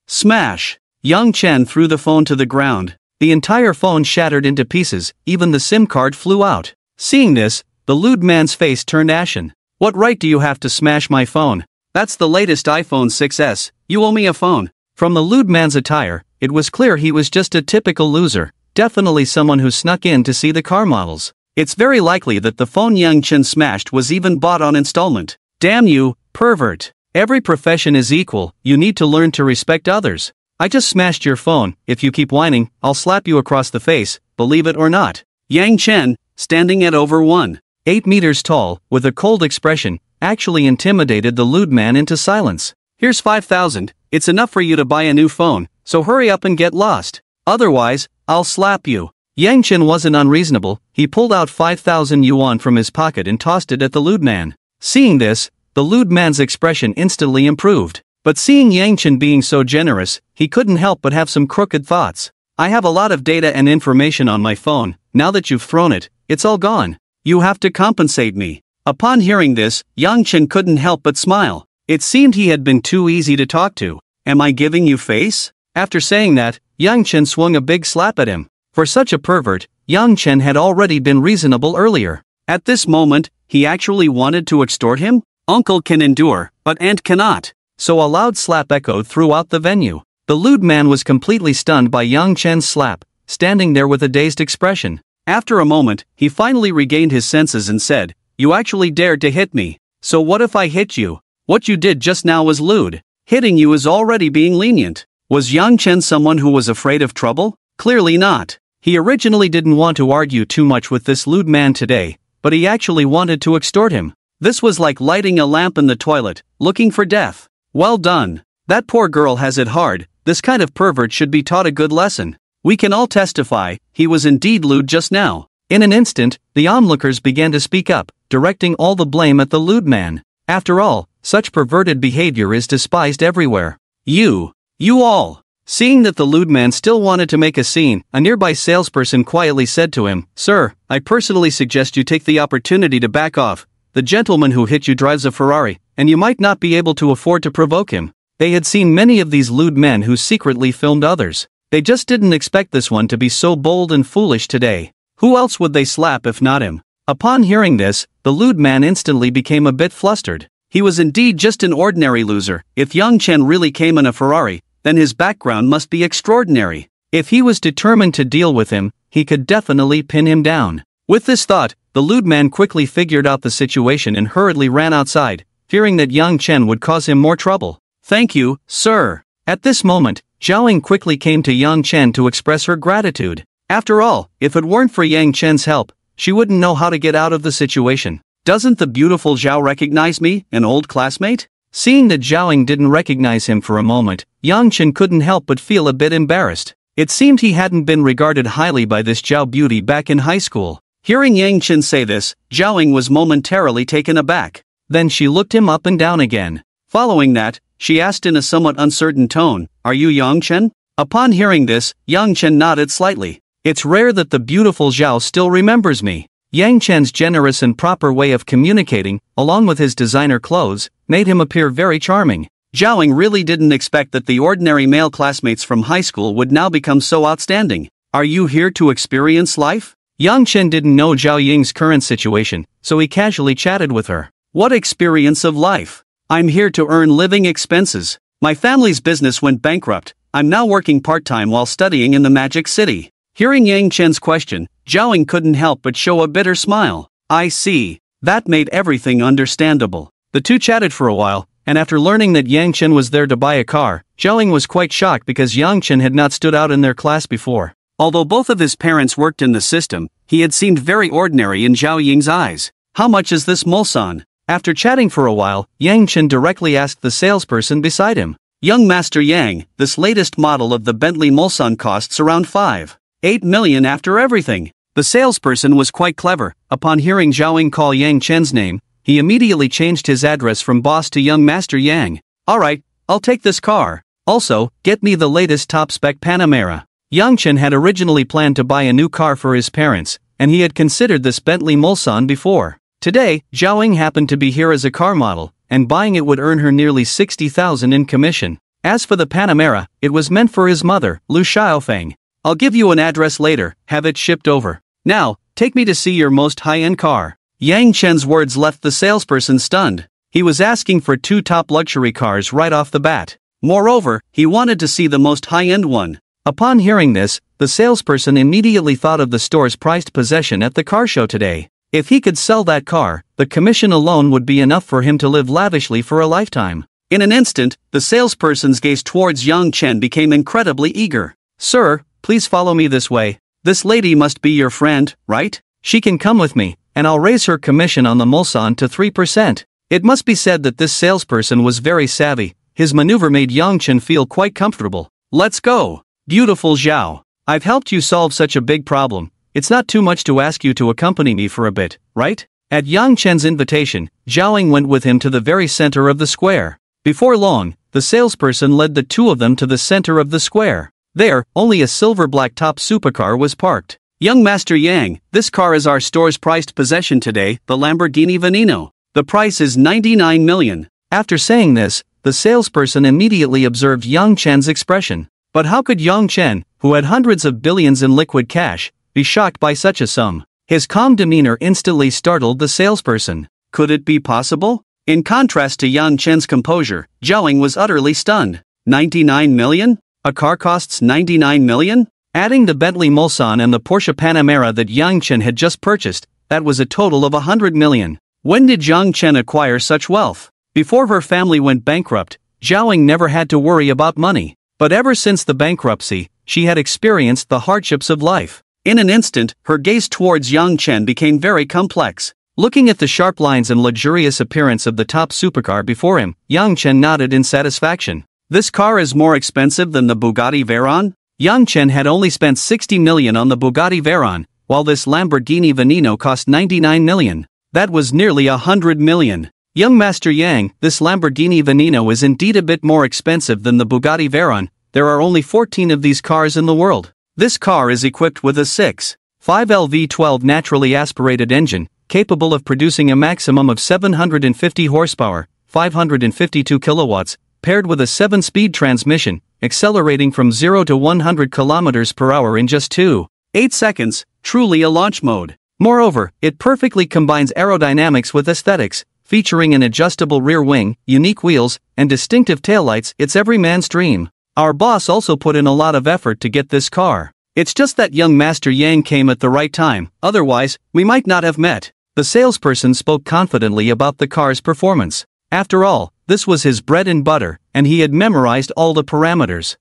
Smash! Yang Chen threw the phone to the ground. The entire phone shattered into pieces, even the SIM card flew out. Seeing this, the lewd man's face turned ashen. What right do you have to smash my phone? That's the latest iPhone 6s, you owe me a phone. From the lewd man's attire, it was clear he was just a typical loser, definitely someone who snuck in to see the car models. It's very likely that the phone Yang Chen smashed was even bought on installment. Damn you, pervert. Every profession is equal, you need to learn to respect others. I just smashed your phone, if you keep whining, I'll slap you across the face, believe it or not. Yang Chen, standing at over 1.8 meters tall, with a cold expression, actually intimidated the lewd man into silence. Here's 5,000, it's enough for you to buy a new phone, so hurry up and get lost. Otherwise, I'll slap you. Yang Chen wasn't unreasonable, he pulled out 5,000 yuan from his pocket and tossed it at the lewd man. Seeing this, the lewd man's expression instantly improved. But seeing Yang Chen being so generous, he couldn't help but have some crooked thoughts. I have a lot of data and information on my phone, now that you've thrown it, it's all gone. You have to compensate me. Upon hearing this, Yang Chen couldn't help but smile. It seemed he had been too easy to talk to. Am I giving you face? After saying that, Yang Chen swung a big slap at him. For such a pervert, Yang Chen had already been reasonable earlier. At this moment, he actually wanted to extort him? Uncle can endure, but aunt cannot. So a loud slap echoed throughout the venue. The lewd man was completely stunned by Yang Chen's slap, standing there with a dazed expression. After a moment, he finally regained his senses and said, "You actually dared to hit me. So what if I hit you? What you did just now was lewd. Hitting you is already being lenient." Was Yang Chen someone who was afraid of trouble? Clearly not. He originally didn't want to argue too much with this lewd man today, but he actually wanted to extort him. This was like lighting a lamp in the toilet, looking for death. Well done. That poor girl has it hard, this kind of pervert should be taught a good lesson. We can all testify, he was indeed lewd just now. In an instant, the onlookers began to speak up, directing all the blame at the lewd man. After all, such perverted behavior is despised everywhere. You all. Seeing that the lewd man still wanted to make a scene, a nearby salesperson quietly said to him, "Sir, I personally suggest you take the opportunity to back off. The gentleman who hit you drives a Ferrari, and you might not be able to afford to provoke him." They had seen many of these lewd men who secretly filmed others. They just didn't expect this one to be so bold and foolish today. Who else would they slap if not him? Upon hearing this, the lewd man instantly became a bit flustered. He was indeed just an ordinary loser. If Yang Chen really came in a Ferrari, then his background must be extraordinary. If he was determined to deal with him, he could definitely pin him down. With this thought, the lewd man quickly figured out the situation and hurriedly ran outside, fearing that Yang Chen would cause him more trouble. "Thank you, sir." At this moment, Zhao Ying quickly came to Yang Chen to express her gratitude. After all, if it weren't for Yang Chen's help, she wouldn't know how to get out of the situation. "Doesn't the beautiful Zhao recognize me, an old classmate?" Seeing that Zhao Ying didn't recognize him for a moment, Yang Chen couldn't help but feel a bit embarrassed. It seemed he hadn't been regarded highly by this Zhao beauty back in high school. Hearing Yang Chen say this, Zhao Ying was momentarily taken aback. Then she looked him up and down again. Following that, she asked in a somewhat uncertain tone, "Are you Yang Chen?" Upon hearing this, Yang Chen nodded slightly. It's rare that the beautiful Zhao still remembers me. Yang Chen's generous and proper way of communicating, along with his designer clothes, made him appear very charming. Zhao Ying really didn't expect that the ordinary male classmates from high school would now become so outstanding. "Are you here to experience life?" Yang Chen didn't know Zhao Ying's current situation, so he casually chatted with her. "What experience of life? I'm here to earn living expenses. My family's business went bankrupt. I'm now working part-time while studying in the Magic City." Hearing Yang Chen's question, Zhao Ying couldn't help but show a bitter smile. "I see." That made everything understandable. The two chatted for a while, and after learning that Yang Chen was there to buy a car, Zhao Ying was quite shocked because Yang Chen had not stood out in their class before. Although both of his parents worked in the system, he had seemed very ordinary in Zhao Ying's eyes. "How much is this Mulsanne?" After chatting for a while, Yang Chen directly asked the salesperson beside him. "Young Master Yang, this latest model of the Bentley Mulsanne costs around 5.8 million after everything." The salesperson was quite clever. Upon hearing Zhao Ying call Yang Chen's name, he immediately changed his address from boss to young Master Yang. "Alright, I'll take this car. Also, get me the latest top-spec Panamera." Yang Chen had originally planned to buy a new car for his parents, and he had considered this Bentley Mulsanne before. Today, Zhao Ying happened to be here as a car model, and buying it would earn her nearly 60,000 in commission. As for the Panamera, it was meant for his mother, Lu Xiaofeng. "I'll give you an address later, have it shipped over. Now, take me to see your most high-end car." Yang Chen's words left the salesperson stunned. He was asking for 2 top luxury cars right off the bat. Moreover, he wanted to see the most high-end one. Upon hearing this, the salesperson immediately thought of the store's prized possession at the car show today. If he could sell that car, the commission alone would be enough for him to live lavishly for a lifetime. In an instant, the salesperson's gaze towards Yang Chen became incredibly eager. "Sir, please follow me this way. This lady must be your friend, right? She can come with me, and I'll raise her commission on the Mulsanne to 3%. It must be said that this salesperson was very savvy. His maneuver made Yang Chen feel quite comfortable. "Let's go. Beautiful Zhao. I've helped you solve such a big problem. It's not too much to ask you to accompany me for a bit, right?" At Yang Chen's invitation, Zhao Ying went with him to the very center of the square. Before long, the salesperson led the two of them to the center of the square. There, only a silver-black top supercar was parked. "Young Master Yang, this car is our store's prized possession today, the Lamborghini Veneno. The price is 99 million. After saying this, the salesperson immediately observed Yang Chen's expression. But how could Yang Chen, who had hundreds of billions in liquid cash, be shocked by such a sum? His calm demeanor instantly startled the salesperson. Could it be possible? In contrast to Yang Chen's composure, Zhao Ying was utterly stunned. 99 million? A car costs 99 million? Adding the Bentley Mulsanne and the Porsche Panamera that Yang Chen had just purchased, that was a total of 100 million. When did Yang Chen acquire such wealth? Before her family went bankrupt, Zhao Ying never had to worry about money. But ever since the bankruptcy, she had experienced the hardships of life. In an instant, her gaze towards Yang Chen became very complex. Looking at the sharp lines and luxurious appearance of the top supercar before him, Yang Chen nodded in satisfaction. "This car is more expensive than the Bugatti Veyron?" Yang Chen had only spent 60 million on the Bugatti Veyron, while this Lamborghini Veneno cost 99 million. That was nearly 100 million. "Young Master Yang, this Lamborghini Veneno is indeed a bit more expensive than the Bugatti Veyron, there are only 14 of these cars in the world. This car is equipped with a 6.5 LV12 naturally aspirated engine, capable of producing a maximum of 750 horsepower, 552 kilowatts, paired with a 7-speed transmission, accelerating from 0 to 100 km per hour in just 2.8 seconds, truly a launch mode. Moreover, it perfectly combines aerodynamics with aesthetics, featuring an adjustable rear wing, unique wheels, and distinctive taillights. It's every man's dream. Our boss also put in a lot of effort to get this car. It's just that young Master Yang came at the right time, otherwise, we might not have met. The salesperson spoke confidently about the car's performance. After all, this was his bread and butter, and he had memorized all the parameters.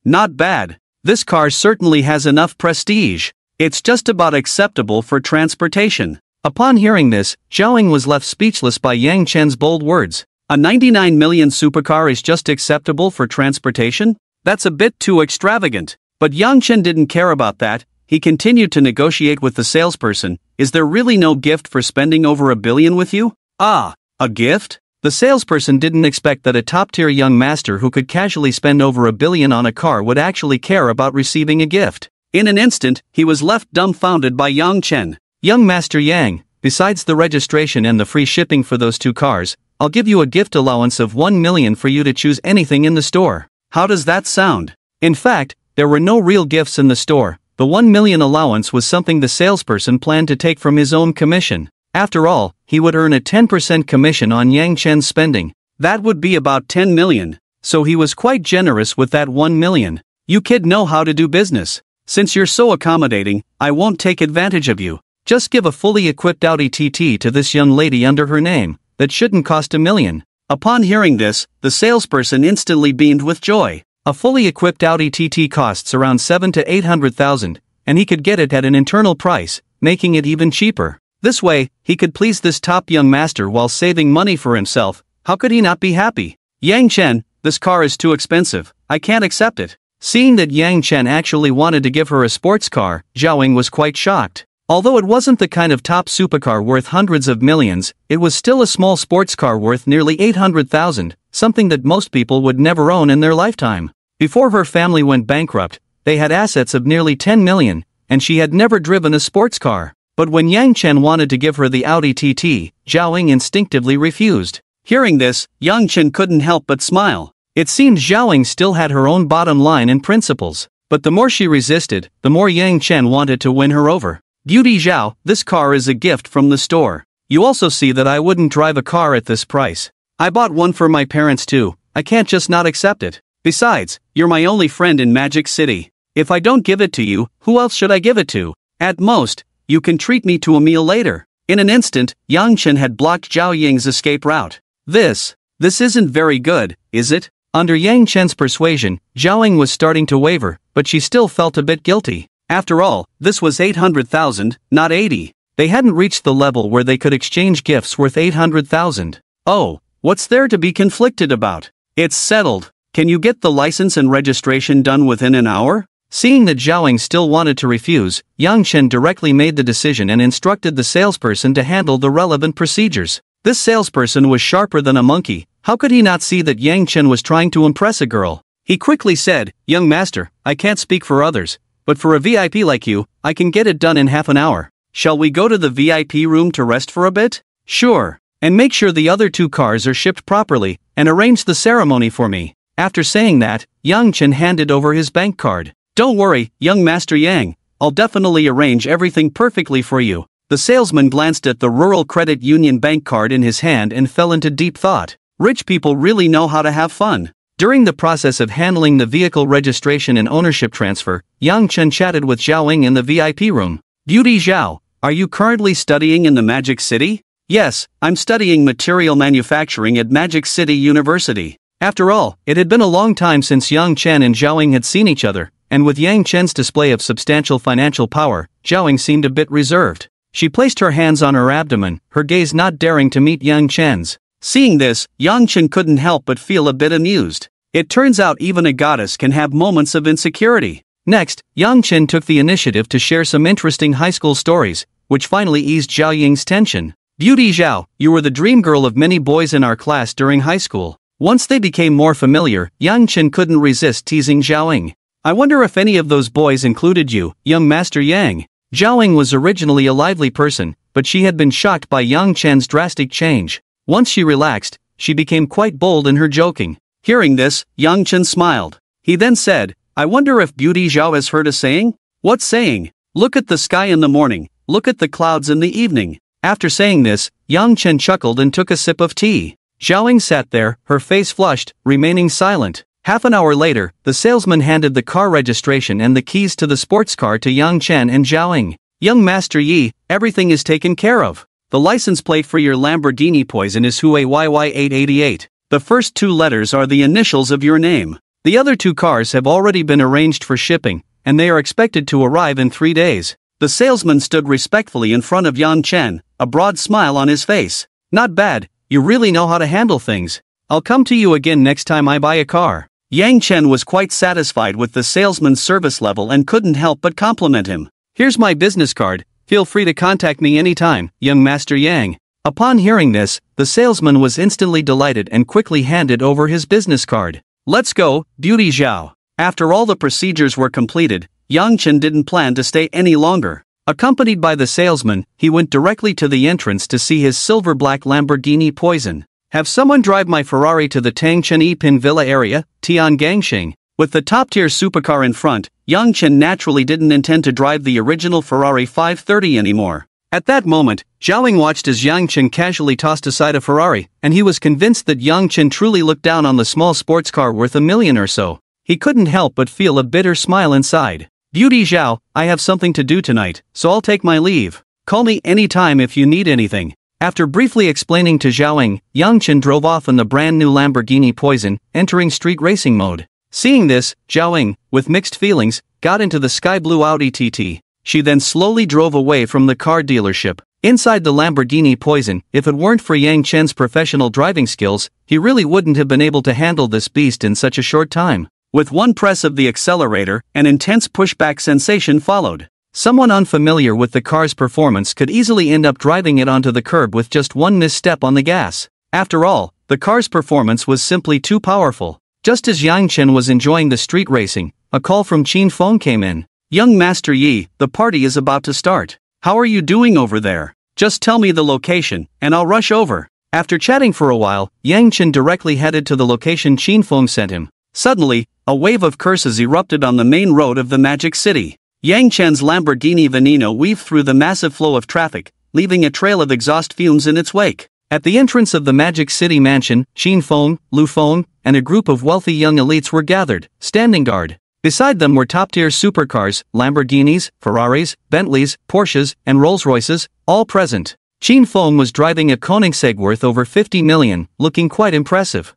Not bad. This car certainly has enough prestige. It's just about acceptable for transportation. Upon hearing this, Zhao Ying was left speechless by Yang Chen's bold words. A 99 million supercar is just acceptable for transportation? That's a bit too extravagant. But Yang Chen didn't care about that. He continued to negotiate with the salesperson. Is there really no gift for spending over $1 billion with you? Ah, a gift? The salesperson didn't expect that a top-tier young master who could casually spend over $1 billion on a car would actually care about receiving a gift. In an instant, he was left dumbfounded by Yang Chen. Young Master Yang, besides the registration and the free shipping for those 2 cars, I'll give you a gift allowance of $1 million for you to choose anything in the store. How does that sound? In fact, there were no real gifts in the store. The $1 million allowance was something the salesperson planned to take from his own commission. After all, he would earn a 10% commission on Yang Chen's spending. That would be about $10 million. So he was quite generous with that $1 million. You kid know how to do business. Since you're so accommodating, I won't take advantage of you. Just give a fully equipped Audi TT to this young lady under her name. That shouldn't cost $1 million. Upon hearing this, the salesperson instantly beamed with joy. A fully equipped Audi TT costs around $700,000 to $800,000, and he could get it at an internal price, making it even cheaper. This way, he could please this top young master while saving money for himself. How could he not be happy? Yang Chen, this car is too expensive. I can't accept it. Seeing that Yang Chen actually wanted to give her a sports car, Zhao Ying was quite shocked. Although it wasn't the kind of top supercar worth hundreds of millions, it was still a small sports car worth nearly $800,000, something that most people would never own in their lifetime. Before her family went bankrupt, they had assets of nearly $10 million, and she had never driven a sports car. But when Yang Chen wanted to give her the Audi TT, Zhao Ying instinctively refused. Hearing this, Yang Chen couldn't help but smile. It seemed Zhao Ying still had her own bottom line and principles, but the more she resisted, the more Yang Chen wanted to win her over. Beauty Zhao, this car is a gift from the store. You also see that I wouldn't drive a car at this price. I bought one for my parents too. I can't just not accept it. Besides, you're my only friend in Magic City. If I don't give it to you, who else should I give it to? At most, you can treat me to a meal later. In an instant, Yang Chen had blocked Zhao Ying's escape route. This isn't very good, is it? Under Yang Chen's persuasion, Zhao Ying was starting to waver, but she still felt a bit guilty. After all, this was $800,000, not $80. They hadn't reached the level where they could exchange gifts worth $800,000. Oh, what's there to be conflicted about? It's settled. Can you get the license and registration done within an hour? Seeing that Zhao Ying still wanted to refuse, Yang Chen directly made the decision and instructed the salesperson to handle the relevant procedures. This salesperson was sharper than a monkey. How could he not see that Yang Chen was trying to impress a girl? He quickly said, "Young master, I can't speak for others, but for a VIP like you, I can get it done in half an hour. Shall we go to the VIP room to rest for a bit?" "Sure. And make sure the other 2 cars are shipped properly, and arrange the ceremony for me." After saying that, Yang Chen handed over his bank card. "Don't worry, young Master Yang, I'll definitely arrange everything perfectly for you." The salesman glanced at the Rural Credit Union bank card in his hand and fell into deep thought. Rich people really know how to have fun. During the process of handling the vehicle registration and ownership transfer, Yang Chen chatted with Zhao Ying in the VIP room. "Beauty Zhao, are you currently studying in the Magic City?" "Yes, I'm studying material manufacturing at Magic City University." After all, it had been a long time since Yang Chen and Zhao Ying had seen each other, and with Yang Chen's display of substantial financial power, Zhao Ying seemed a bit reserved. She placed her hands on her abdomen, her gaze not daring to meet Yang Chen's. Seeing this, Yang Chen couldn't help but feel a bit amused. It turns out even a goddess can have moments of insecurity. Next, Yang Chen took the initiative to share some interesting high school stories, which finally eased Zhao Ying's tension. "Beauty Zhao, you were the dream girl of many boys in our class during high school. Once they became more familiar, Yang Chen couldn't resist teasing Zhao Ying. I wonder if any of those boys included you, young Master Yang. Zhao Ying was originally a lively person, but she had been shocked by Yang Chen's drastic change. Once she relaxed, she became quite bold in her joking. Hearing this, Yang Chen smiled. He then said, I wonder if Beauty Zhao has heard a saying? What saying? Look at the sky in the morning, look at the clouds in the evening. After saying this, Yang Chen chuckled and took a sip of tea. Zhao Ying sat there, her face flushed, remaining silent. Half an hour later, the salesman handed the car registration and the keys to the sports car to Yang Chen and Zhao Ying. Young Master Yi, everything is taken care of. The license plate for your Lamborghini Poison is Huey YY888. The first 2 letters are the initials of your name. The other 2 cars have already been arranged for shipping, and they are expected to arrive in 3 days. The salesman stood respectfully in front of Yang Chen, a broad smile on his face. Not bad, you really know how to handle things. I'll come to you again next time I buy a car. Yang Chen was quite satisfied with the salesman's service level and couldn't help but compliment him. Here's my business card, feel free to contact me anytime, young Master Yang. Upon hearing this, the salesman was instantly delighted and quickly handed over his business card. Let's go, Beauty Zhao. After all the procedures were completed, Yang Chen didn't plan to stay any longer. Accompanied by the salesman, he went directly to the entrance to see his silver-black Lamborghini Poison. Have someone drive my Ferrari to the Tangchen Yipin Villa area, Tiangangsing. With the top-tier supercar in front, Yang Chen naturally didn't intend to drive the original Ferrari 530 anymore. At that moment, Zhao Ying watched as Yang Chen casually tossed aside a Ferrari, and he was convinced that Yang Chen truly looked down on the small sports car worth $1 million or so. He couldn't help but feel a bitter smile inside. Beauty Zhao, I have something to do tonight, so I'll take my leave. Call me anytime if you need anything. After briefly explaining to Zhao Ying, Yang Chen drove off in the brand new Lamborghini Poison, entering street racing mode. Seeing this, Zhao Ying, with mixed feelings, got into the sky blue Audi TT. She then slowly drove away from the car dealership. Inside the Lamborghini Poison, if it weren't for Yang Chen's professional driving skills, he really wouldn't have been able to handle this beast in such a short time. With one press of the accelerator, an intense pushback sensation followed. Someone unfamiliar with the car's performance could easily end up driving it onto the curb with just one misstep on the gas. After all, the car's performance was simply too powerful. Just as Yang Chen was enjoying the street racing, a call from Qin Feng came in. Young Master Yi, the party is about to start. How are you doing over there? Just tell me the location, and I'll rush over. After chatting for a while, Yang Chen directly headed to the location Qin Feng sent him. Suddenly, a wave of curses erupted on the main road of the Magic City. Yang Chen's Lamborghini Veneno weaved through the massive flow of traffic, leaving a trail of exhaust fumes in its wake. At the entrance of the Magic City mansion, Qin Feng, Lu Feng, and a group of wealthy young elites were gathered, standing guard. Beside them were top-tier supercars, Lamborghinis, Ferraris, Bentleys, Porsches, and Rolls-Royces, all present. Qin Feng was driving a Koenigsegg worth over 50 million, looking quite impressive.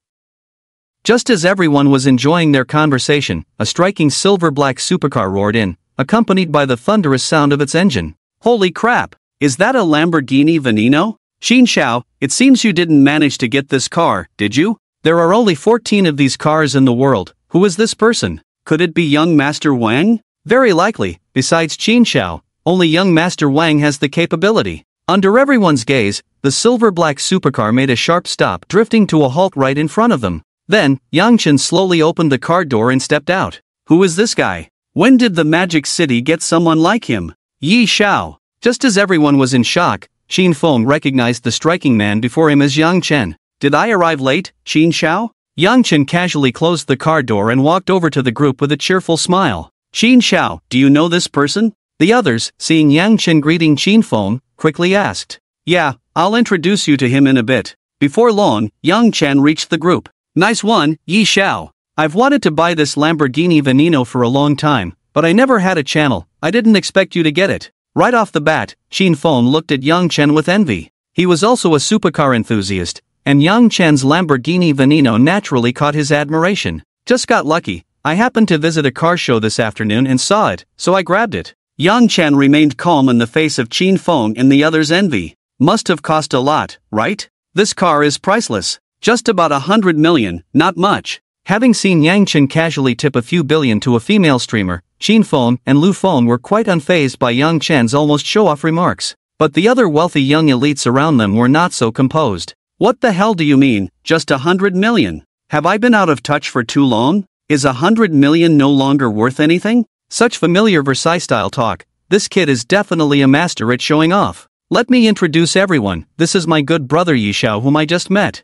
Just as everyone was enjoying their conversation, a striking silver-black supercar roared in, accompanied by the thunderous sound of its engine. Holy crap! Is that a Lamborghini Veneno? Xin Xiao, it seems you didn't manage to get this car, did you? There are only 14 of these cars in the world. Who is this person? Could it be young Master Wang? Very likely. Besides Qin Xiao, only young Master Wang has the capability. Under everyone's gaze, the silver-black supercar made a sharp stop, drifting to a halt right in front of them. Then, Yang Chen slowly opened the car door and stepped out. Who is this guy? When did the Magic City get someone like him? Yi Xiao. Just as everyone was in shock, Qin Feng recognized the striking man before him as Yang Chen. Did I arrive late, Qin Xiao? Yang Chen casually closed the car door and walked over to the group with a cheerful smile. Qin Xiao, do you know this person? The others, seeing Yang Chen greeting Qin Feng, quickly asked. Yeah, I'll introduce you to him in a bit. Before long, Yang Chen reached the group. Nice one, Yi Xiao. I've wanted to buy this Lamborghini Veneno for a long time, but I never had a channel. I didn't expect you to get it. Right off the bat, Qin Feng looked at Yang Chen with envy. He was also a supercar enthusiast, and Yang Chen's Lamborghini Veneno naturally caught his admiration. Just got lucky. I happened to visit a car show this afternoon and saw it, so I grabbed it. Yang Chen remained calm in the face of Qin Feng and the others' envy. Must have cost a lot, right? This car is priceless. Just about 100 million, not much. Having seen Yang Chen casually tip a few billion to a female streamer, Qin Feng and Lu Feng were quite unfazed by Yang Chen's almost show-off remarks. But the other wealthy young elites around them were not so composed. What the hell do you mean, just 100 million? Have I been out of touch for too long? Is 100 million no longer worth anything? Such familiar Versailles-style talk. This kid is definitely a master at showing off. Let me introduce everyone. This is my good brother Yi Xiao, whom I just met.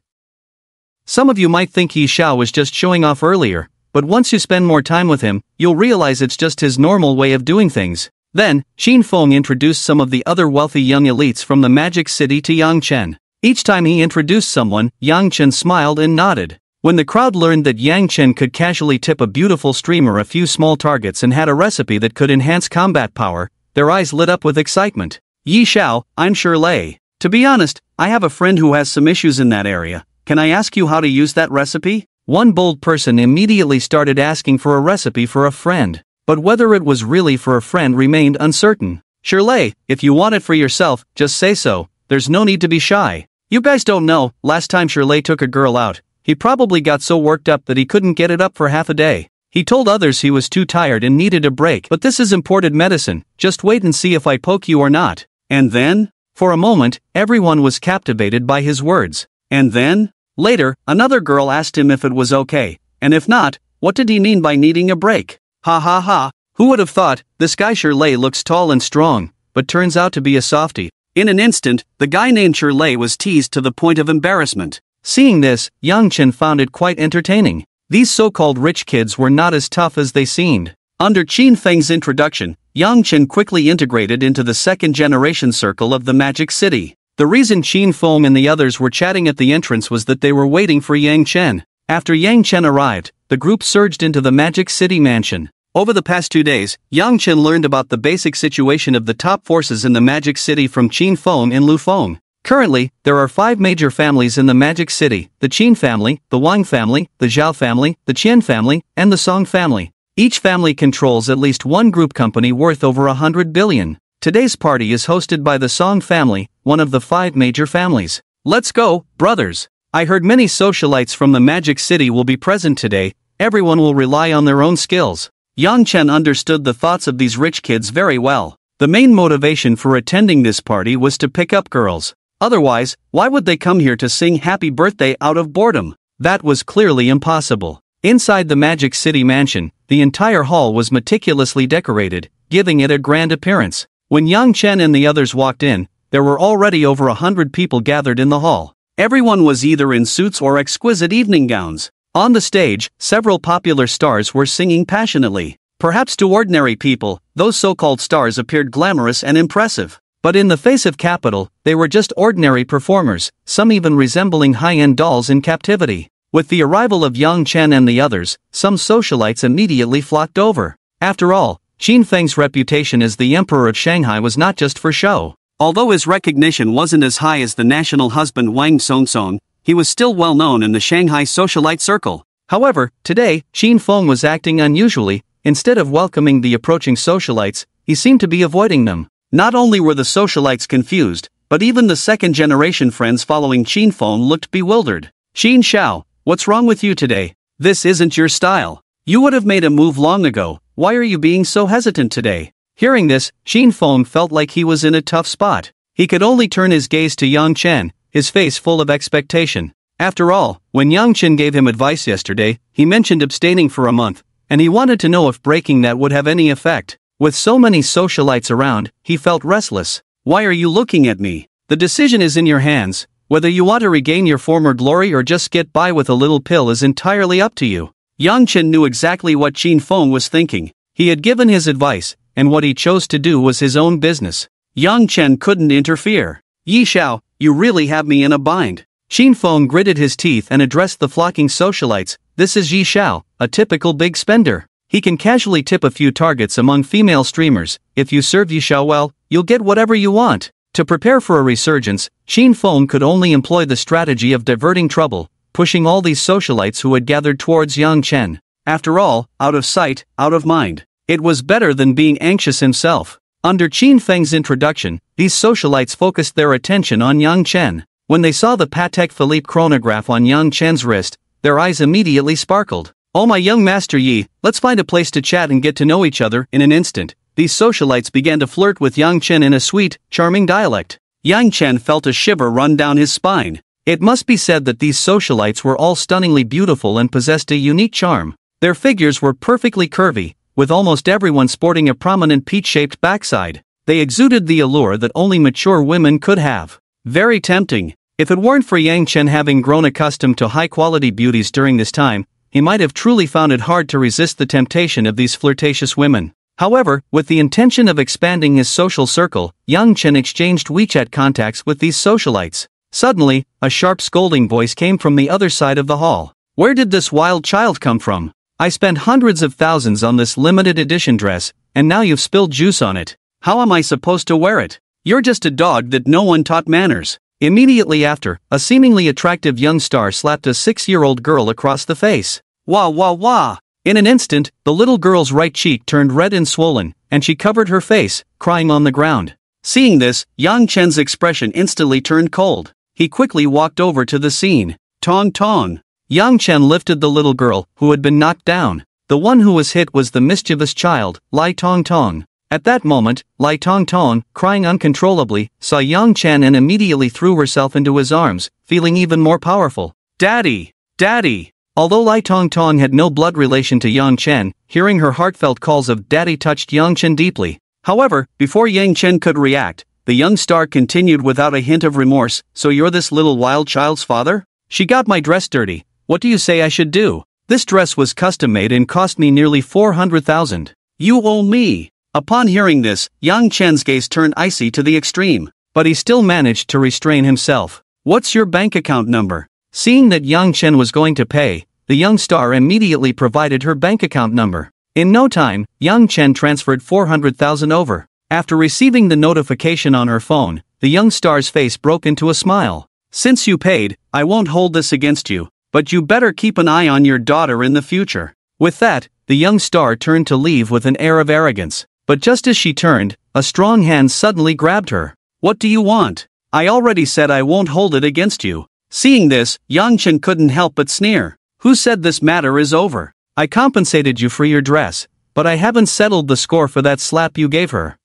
Some of you might think Yi Xiao was just showing off earlier, but once you spend more time with him, you'll realize it's just his normal way of doing things. Then, Qin Feng introduced some of the other wealthy young elites from the Magic City to Yang Chen. Each time he introduced someone, Yang Chen smiled and nodded. When the crowd learned that Yang Chen could casually tip a beautiful streamer a few small targets and had a recipe that could enhance combat power, their eyes lit up with excitement. Yi Xiao, I'm Shirley. To be honest, I have a friend who has some issues in that area. Can I ask you how to use that recipe? One bold person immediately started asking for a recipe for a friend. But whether it was really for a friend remained uncertain. Shirley, if you want it for yourself, just say so. There's no need to be shy. You guys don't know, last time Shirley took a girl out, he probably got so worked up that he couldn't get it up for half a day. He told others he was too tired and needed a break. But this is imported medicine, just wait and see if I poke you or not. And then? For a moment, everyone was captivated by his words. And then? Later, another girl asked him if it was okay, and if not, what did he mean by needing a break? Ha ha ha, who would have thought, this guy Shirley looks tall and strong, but turns out to be a softie. In an instant, the guy named Shirley was teased to the point of embarrassment. Seeing this, Yang Chen found it quite entertaining. These so-called rich kids were not as tough as they seemed. Under Qin Feng's introduction, Yang Chen quickly integrated into the second-generation circle of the Magic City. The reason Qin Feng and the others were chatting at the entrance was that they were waiting for Yang Chen. After Yang Chen arrived, the group surged into the Magic City mansion. Over the past 2 days, Yang Chen learned about the basic situation of the top forces in the Magic City from Qin Feng and Lu Feng. Currently, there are 5 major families in the Magic City: the Qin family, the Wang family, the Zhao family, the Qian family, and the Song family. Each family controls at least one group company worth over 100 billion. Today's party is hosted by the Song family, one of the 5 major families. Let's go, brothers! I heard many socialites from the Magic City will be present today. Everyone will rely on their own skills. Yang Chen understood the thoughts of these rich kids very well. The main motivation for attending this party was to pick up girls. Otherwise, why would they come here to sing happy birthday out of boredom? That was clearly impossible. Inside the Magic City mansion, the entire hall was meticulously decorated, giving it a grand appearance. When Yang Chen and the others walked in, there were already over 100 people gathered in the hall. Everyone was either in suits or exquisite evening gowns. On the stage, several popular stars were singing passionately. Perhaps to ordinary people, those so-called stars appeared glamorous and impressive. But in the face of capital, they were just ordinary performers, some even resembling high-end dolls in captivity. With the arrival of Yang Chen and the others, some socialites immediately flocked over. After all, Qin Feng's reputation as the Emperor of Shanghai was not just for show. Although his recognition wasn't as high as the national husband Wang Songsong, he was still well known in the Shanghai socialite circle. However, today, Qin Feng was acting unusually. Instead of welcoming the approaching socialites, he seemed to be avoiding them. Not only were the socialites confused, but even the second-generation friends following Qin Feng looked bewildered. Qin Xiao, what's wrong with you today? This isn't your style. You would have made a move long ago. Why are you being so hesitant today? Hearing this, Qin Feng felt like he was in a tough spot. He could only turn his gaze to Yang Chen, his face full of expectation. After all, when Yang Chen gave him advice yesterday, he mentioned abstaining for a month, and he wanted to know if breaking that would have any effect. With so many socialites around, he felt restless. Why are you looking at me? The decision is in your hands. Whether you want to regain your former glory or just get by with a little pill is entirely up to you. Yang Chen knew exactly what Qin Feng was thinking. He had given his advice, and what he chose to do was his own business. Yang Chen couldn't interfere. Yi Xiao, you really have me in a bind. Qin Feng gritted his teeth and addressed the flocking socialites. This is Yi Xiao, a typical big spender. He can casually tip a few targets among female streamers. If you serve Yi Xiao well, you'll get whatever you want. To prepare for a resurgence, Qin Feng could only employ the strategy of diverting trouble, pushing all these socialites who had gathered towards Yang Chen. After all, out of sight, out of mind. It was better than being anxious himself. Under Qin Feng's introduction, these socialites focused their attention on Yang Chen. When they saw the Patek Philippe chronograph on Yang Chen's wrist, their eyes immediately sparkled. Oh my young master Yi, let's find a place to chat and get to know each other. In an instant, these socialites began to flirt with Yang Chen in a sweet, charming dialect. Yang Chen felt a shiver run down his spine. It must be said that these socialites were all stunningly beautiful and possessed a unique charm. Their figures were perfectly curvy, with almost everyone sporting a prominent peach-shaped backside. They exuded the allure that only mature women could have. Very tempting. If it weren't for Yang Chen having grown accustomed to high-quality beauties during this time, he might have truly found it hard to resist the temptation of these flirtatious women. However, with the intention of expanding his social circle, Yang Chen exchanged WeChat contacts with these socialites. Suddenly, a sharp scolding voice came from the other side of the hall. "Where did this wild child come from? I spent hundreds of thousands on this limited edition dress, and now you've spilled juice on it. How am I supposed to wear it? You're just a dog that no one taught manners." Immediately after, a seemingly attractive young star slapped a 6-year-old girl across the face. Wah wah wah! In an instant, the little girl's right cheek turned red and swollen, and she covered her face, crying on the ground. Seeing this, Yang Chen's expression instantly turned cold. He quickly walked over to the scene. Tong tong! Yang Chen lifted the little girl, who had been knocked down. The one who was hit was the mischievous child, Lai Tong Tong. At that moment, Lai Tong Tong, crying uncontrollably, saw Yang Chen and immediately threw herself into his arms, feeling even more powerful. "Daddy! Daddy!" Although Lai Tong Tong had no blood relation to Yang Chen, hearing her heartfelt calls of daddy touched Yang Chen deeply. However, before Yang Chen could react, the young star continued without a hint of remorse. "So you're this little wild child's father? She got my dress dirty. What do you say I should do? This dress was custom-made and cost me nearly 400,000. You owe me." Upon hearing this, Yang Chen's gaze turned icy to the extreme, but he still managed to restrain himself. "What's your bank account number?" Seeing that Yang Chen was going to pay, the young star immediately provided her bank account number. In no time, Yang Chen transferred 400,000 over. After receiving the notification on her phone, the young star's face broke into a smile. "Since you paid, I won't hold this against you, but you better keep an eye on your daughter in the future." With that, the young star turned to leave with an air of arrogance. But just as she turned, a strong hand suddenly grabbed her. "What do you want? I already said I won't hold it against you." Seeing this, Yang Chen couldn't help but sneer. "Who said this matter is over? I compensated you for your dress, but I haven't settled the score for that slap you gave her."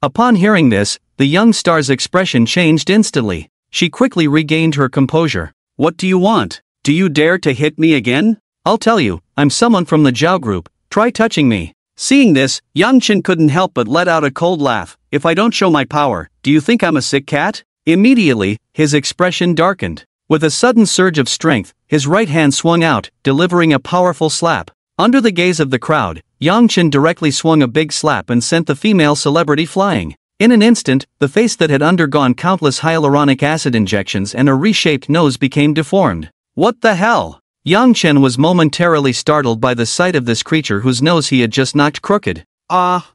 Upon hearing this, the young star's expression changed instantly. She quickly regained her composure. "What do you want? Do you dare to hit me again? I'll tell you, I'm someone from the Zhao group, try touching me." Seeing this, Yang Chen couldn't help but let out a cold laugh. "If I don't show my power, do you think I'm a sick cat?" Immediately, his expression darkened. With a sudden surge of strength, his right hand swung out, delivering a powerful slap. Under the gaze of the crowd, Yang Chen directly swung a big slap and sent the female celebrity flying. In an instant, the face that had undergone countless hyaluronic acid injections and a reshaped nose became deformed. "What the hell?" Yang Chen was momentarily startled by the sight of this creature whose nose he had just knocked crooked. Ah!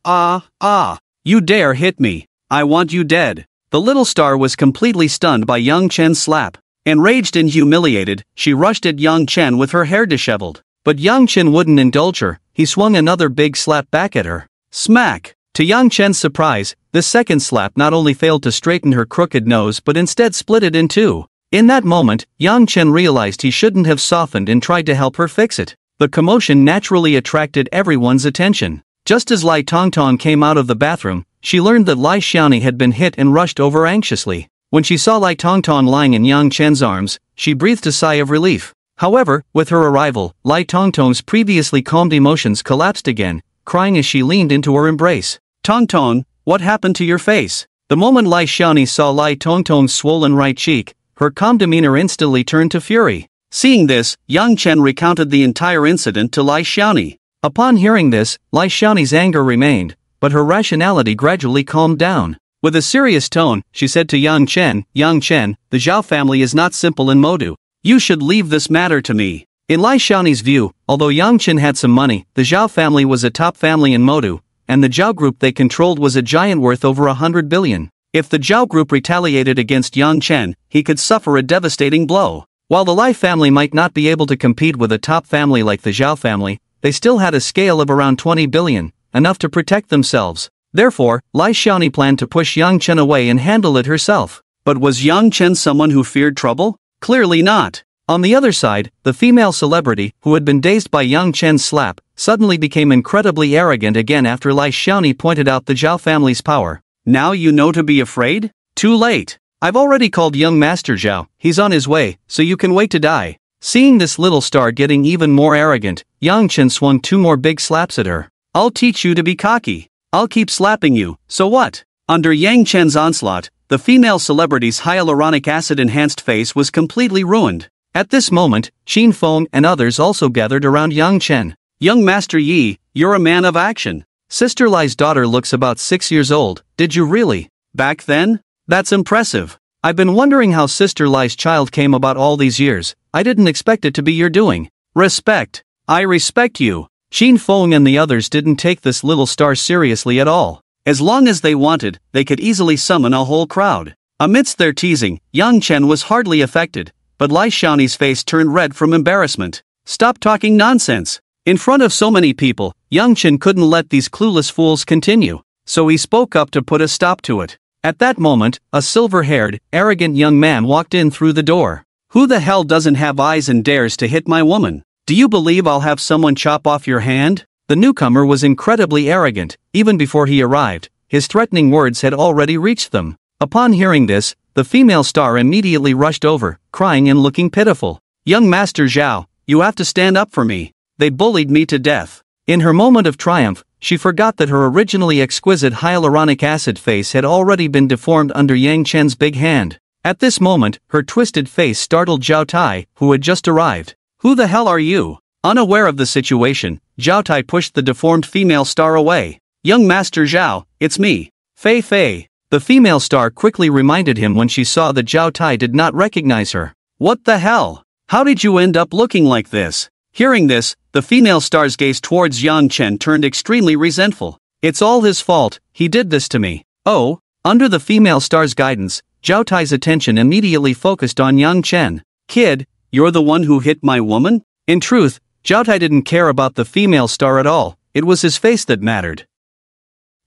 You dare hit me! I want you dead!" The little star was completely stunned by Yang Chen's slap. Enraged and humiliated, she rushed at Yang Chen with her hair disheveled. But Yang Chen wouldn't indulge her. He swung another big slap back at her. Smack! To Yang Chen's surprise, this second slap not only failed to straighten her crooked nose but instead split it in two. In that moment, Yang Chen realized he shouldn't have softened and tried to help her fix it. The commotion naturally attracted everyone's attention. Just as Lai Tongtong came out of the bathroom, she learned that Lai Xiaoni had been hit and rushed over anxiously. When she saw Lai Tongtong lying in Yang Chen's arms, she breathed a sigh of relief. However, with her arrival, Lai Tongtong's previously calmed emotions collapsed again, crying as she leaned into her embrace. "Tongtong, what happened to your face?" The moment Lai Xiaoni saw Lai Tongtong's swollen right cheek, her calm demeanor instantly turned to fury. Seeing this, Yang Chen recounted the entire incident to Lai Xiaoni. Upon hearing this, Lai Xiaoni's anger remained, but her rationality gradually calmed down. With a serious tone, she said to Yang Chen, "The Zhao family is not simple in Modu. You should leave this matter to me." In Lai Xiaoni's view, although Yang Chen had some money, the Zhao family was a top family in Modu, and the Zhao group they controlled was a giant worth over 100 billion. If the Zhao group retaliated against Yang Chen, he could suffer a devastating blow. While the Lai family might not be able to compete with a top family like the Zhao family, they still had a scale of around 20 billion, enough to protect themselves. Therefore, Lai Xiaoni planned to push Yang Chen away and handle it herself. But was Yang Chen someone who feared trouble? Clearly not. On the other side, the female celebrity, who had been dazed by Yang Chen's slap, suddenly became incredibly arrogant again after Lai Xiaoni pointed out the Zhao family's power. "Now you know to be afraid? Too late. I've already called young Master Zhao, he's on his way, so you can wait to die. Seeing this little star getting even more arrogant, Yang Chen swung 2 more big slaps at her. I'll teach you to be cocky. I'll keep slapping you, so what? Under Yang Chen's onslaught, the female celebrity's hyaluronic acid-enhanced face was completely ruined. At this moment, Qin Feng and others also gathered around Yang Chen. Young Master Yi, you're a man of action. Sister Lai's daughter looks about 6 years old, did you really? Back then? That's impressive. I've been wondering how Sister Lai's child came about all these years. I didn't expect it to be your doing. Respect. I respect you. Qin Feng and the others didn't take this little star seriously at all. As long as they wanted, they could easily summon a whole crowd. Amidst their teasing, Yang Chen was hardly affected, but Lai Xiaoni's face turned red from embarrassment. Stop talking nonsense. In front of so many people, Yang Chen couldn't let these clueless fools continue, so he spoke up to put a stop to it. At that moment, a silver-haired, arrogant young man walked in through the door. Who the hell doesn't have eyes and dares to hit my woman? Do you believe I'll have someone chop off your hand? The newcomer was incredibly arrogant. Even before he arrived, his threatening words had already reached them. Upon hearing this, the female star immediately rushed over, crying and looking pitiful. Young Master Zhao, you have to stand up for me. They bullied me to death. In her moment of triumph, she forgot that her originally exquisite hyaluronic acid face had already been deformed under Yang Chen's big hand. At this moment, her twisted face startled Zhao Tai, who had just arrived. Who the hell are you? Unaware of the situation, Zhao Tai pushed the deformed female star away. Young Master Zhao, it's me. Fei Fei. The female star quickly reminded him when she saw that Zhao Tai did not recognize her. What the hell? How did you end up looking like this? Hearing this, the female star's gaze towards Yang Chen turned extremely resentful. It's all his fault, he did this to me. Oh, under the female star's guidance, Zhao Tai's attention immediately focused on Yang Chen. Kid, you're the one who hit my woman? In truth, Zhao Tai didn't care about the female star at all, it was his face that mattered.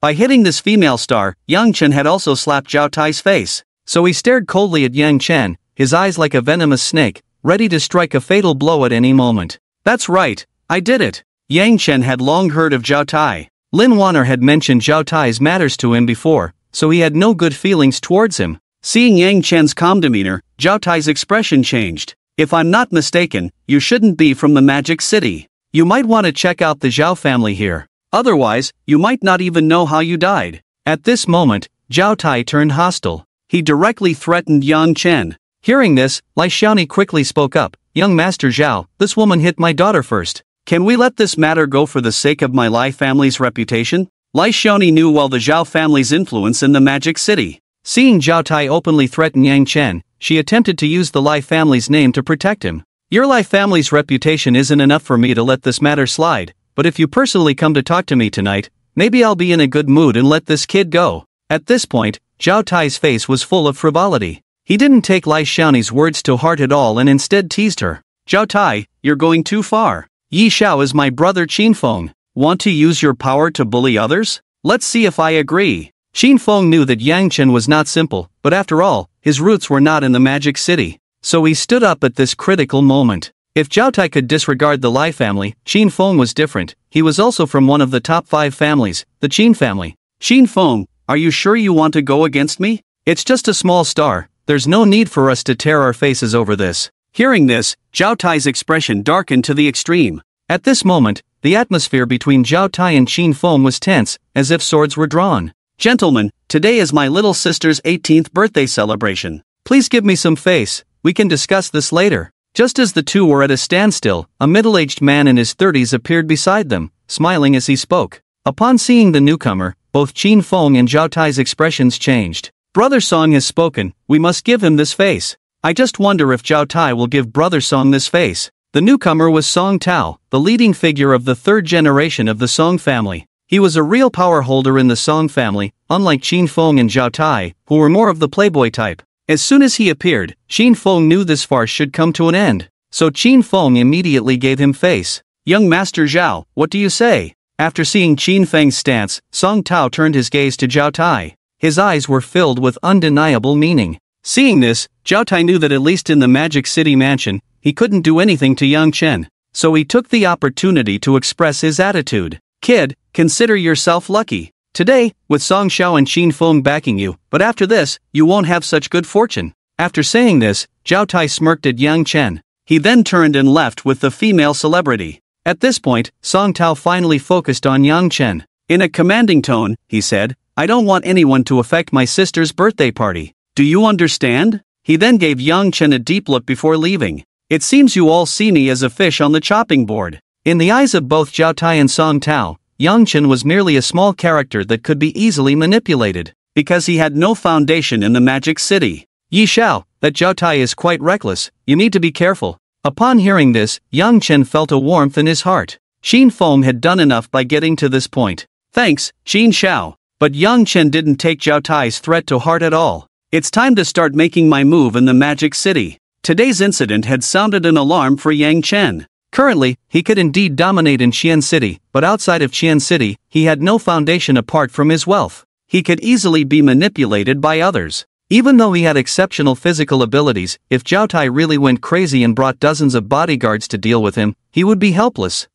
By hitting this female star, Yang Chen had also slapped Zhao Tai's face. So he stared coldly at Yang Chen, his eyes like a venomous snake, ready to strike a fatal blow at any moment. That's right, I did it. Yang Chen had long heard of Zhao Tai. Lin Wanner had mentioned Zhao Tai's matters to him before, so he had no good feelings towards him. Seeing Yang Chen's calm demeanor, Zhao Tai's expression changed. If I'm not mistaken, you shouldn't be from the Magic City. You might want to check out the Zhao family here. Otherwise, you might not even know how you died. At this moment, Zhao Tai turned hostile. He directly threatened Yang Chen. Hearing this, Lai Xiaoni quickly spoke up. Young Master Zhao, this woman hit my daughter first. Can we let this matter go for the sake of my Lai family's reputation? Lai Xiaoni knew well the Zhao family's influence in the Magic City. Seeing Zhao Tai openly threaten Yang Chen, she attempted to use the Lai family's name to protect him. Your Lai family's reputation isn't enough for me to let this matter slide, but if you personally come to talk to me tonight, maybe I'll be in a good mood and let this kid go. At this point, Zhao Tai's face was full of frivolity. He didn't take Lai Xiaoni's words to heart at all and instead teased her. Zhao Tai, you're going too far. Yi Xiao is my brother Qin Feng. Want to use your power to bully others? Let's see if I agree. Qin Feng knew that Yang Chen was not simple, but after all, his roots were not in the Magic City. So he stood up at this critical moment. If Zhao Tai could disregard the Lai family, Qin Feng was different. He was also from one of the top 5 families, the Qin family. Qin Feng, are you sure you want to go against me? It's just a small star. There's no need for us to tear our faces over this. Hearing this, Zhao Tai's expression darkened to the extreme. At this moment, the atmosphere between Zhao Tai and Qin Feng was tense, as if swords were drawn. Gentlemen, today is my little sister's 18th birthday celebration. Please give me some face, we can discuss this later. Just as the two were at a standstill, a middle-aged man in his 30s appeared beside them, smiling as he spoke. Upon seeing the newcomer, both Qin Feng and Zhao Tai's expressions changed. Brother Song has spoken, we must give him this face. I just wonder if Zhao Tai will give Brother Song this face. The newcomer was Song Tao, the leading figure of the 3rd generation of the Song family. He was a real power holder in the Song family, unlike Qin Feng and Zhao Tai, who were more of the playboy type. As soon as he appeared, Qin Feng knew this farce should come to an end. So Qin Feng immediately gave him face. Young Master Zhao, what do you say? After seeing Qin Feng's stance, Song Tao turned his gaze to Zhao Tai. His eyes were filled with undeniable meaning. Seeing this, Zhao Tai knew that at least in the Magic City mansion, he couldn't do anything to Yang Chen. So he took the opportunity to express his attitude. Kid, consider yourself lucky. Today, with Song Xiao and Qin Feng backing you, but after this, you won't have such good fortune. After saying this, Zhao Tai smirked at Yang Chen. He then turned and left with the female celebrity. At this point, Song Tao finally focused on Yang Chen. In a commanding tone, he said, "I don't want anyone to affect my sister's birthday party. Do you understand?" He then gave Yang Chen a deep look before leaving. "It seems you all see me as a fish on the chopping board." In the eyes of both Zhao Tai and Song Tao, Yang Chen was merely a small character that could be easily manipulated, because he had no foundation in the Magic City. "Yi Xiao, that Zhao Tai is quite reckless, you need to be careful." Upon hearing this, Yang Chen felt a warmth in his heart. Qin Feng had done enough by getting to this point. "Thanks, Qin Xiao." But Yang Chen didn't take Zhao Tai's threat to heart at all. "It's time to start making my move in the Magic City." Today's incident had sounded an alarm for Yang Chen. Currently, he could indeed dominate in Qian City, but outside of Qian City, he had no foundation apart from his wealth. He could easily be manipulated by others. Even though he had exceptional physical abilities, if Zhao Tai really went crazy and brought dozens of bodyguards to deal with him, he would be helpless.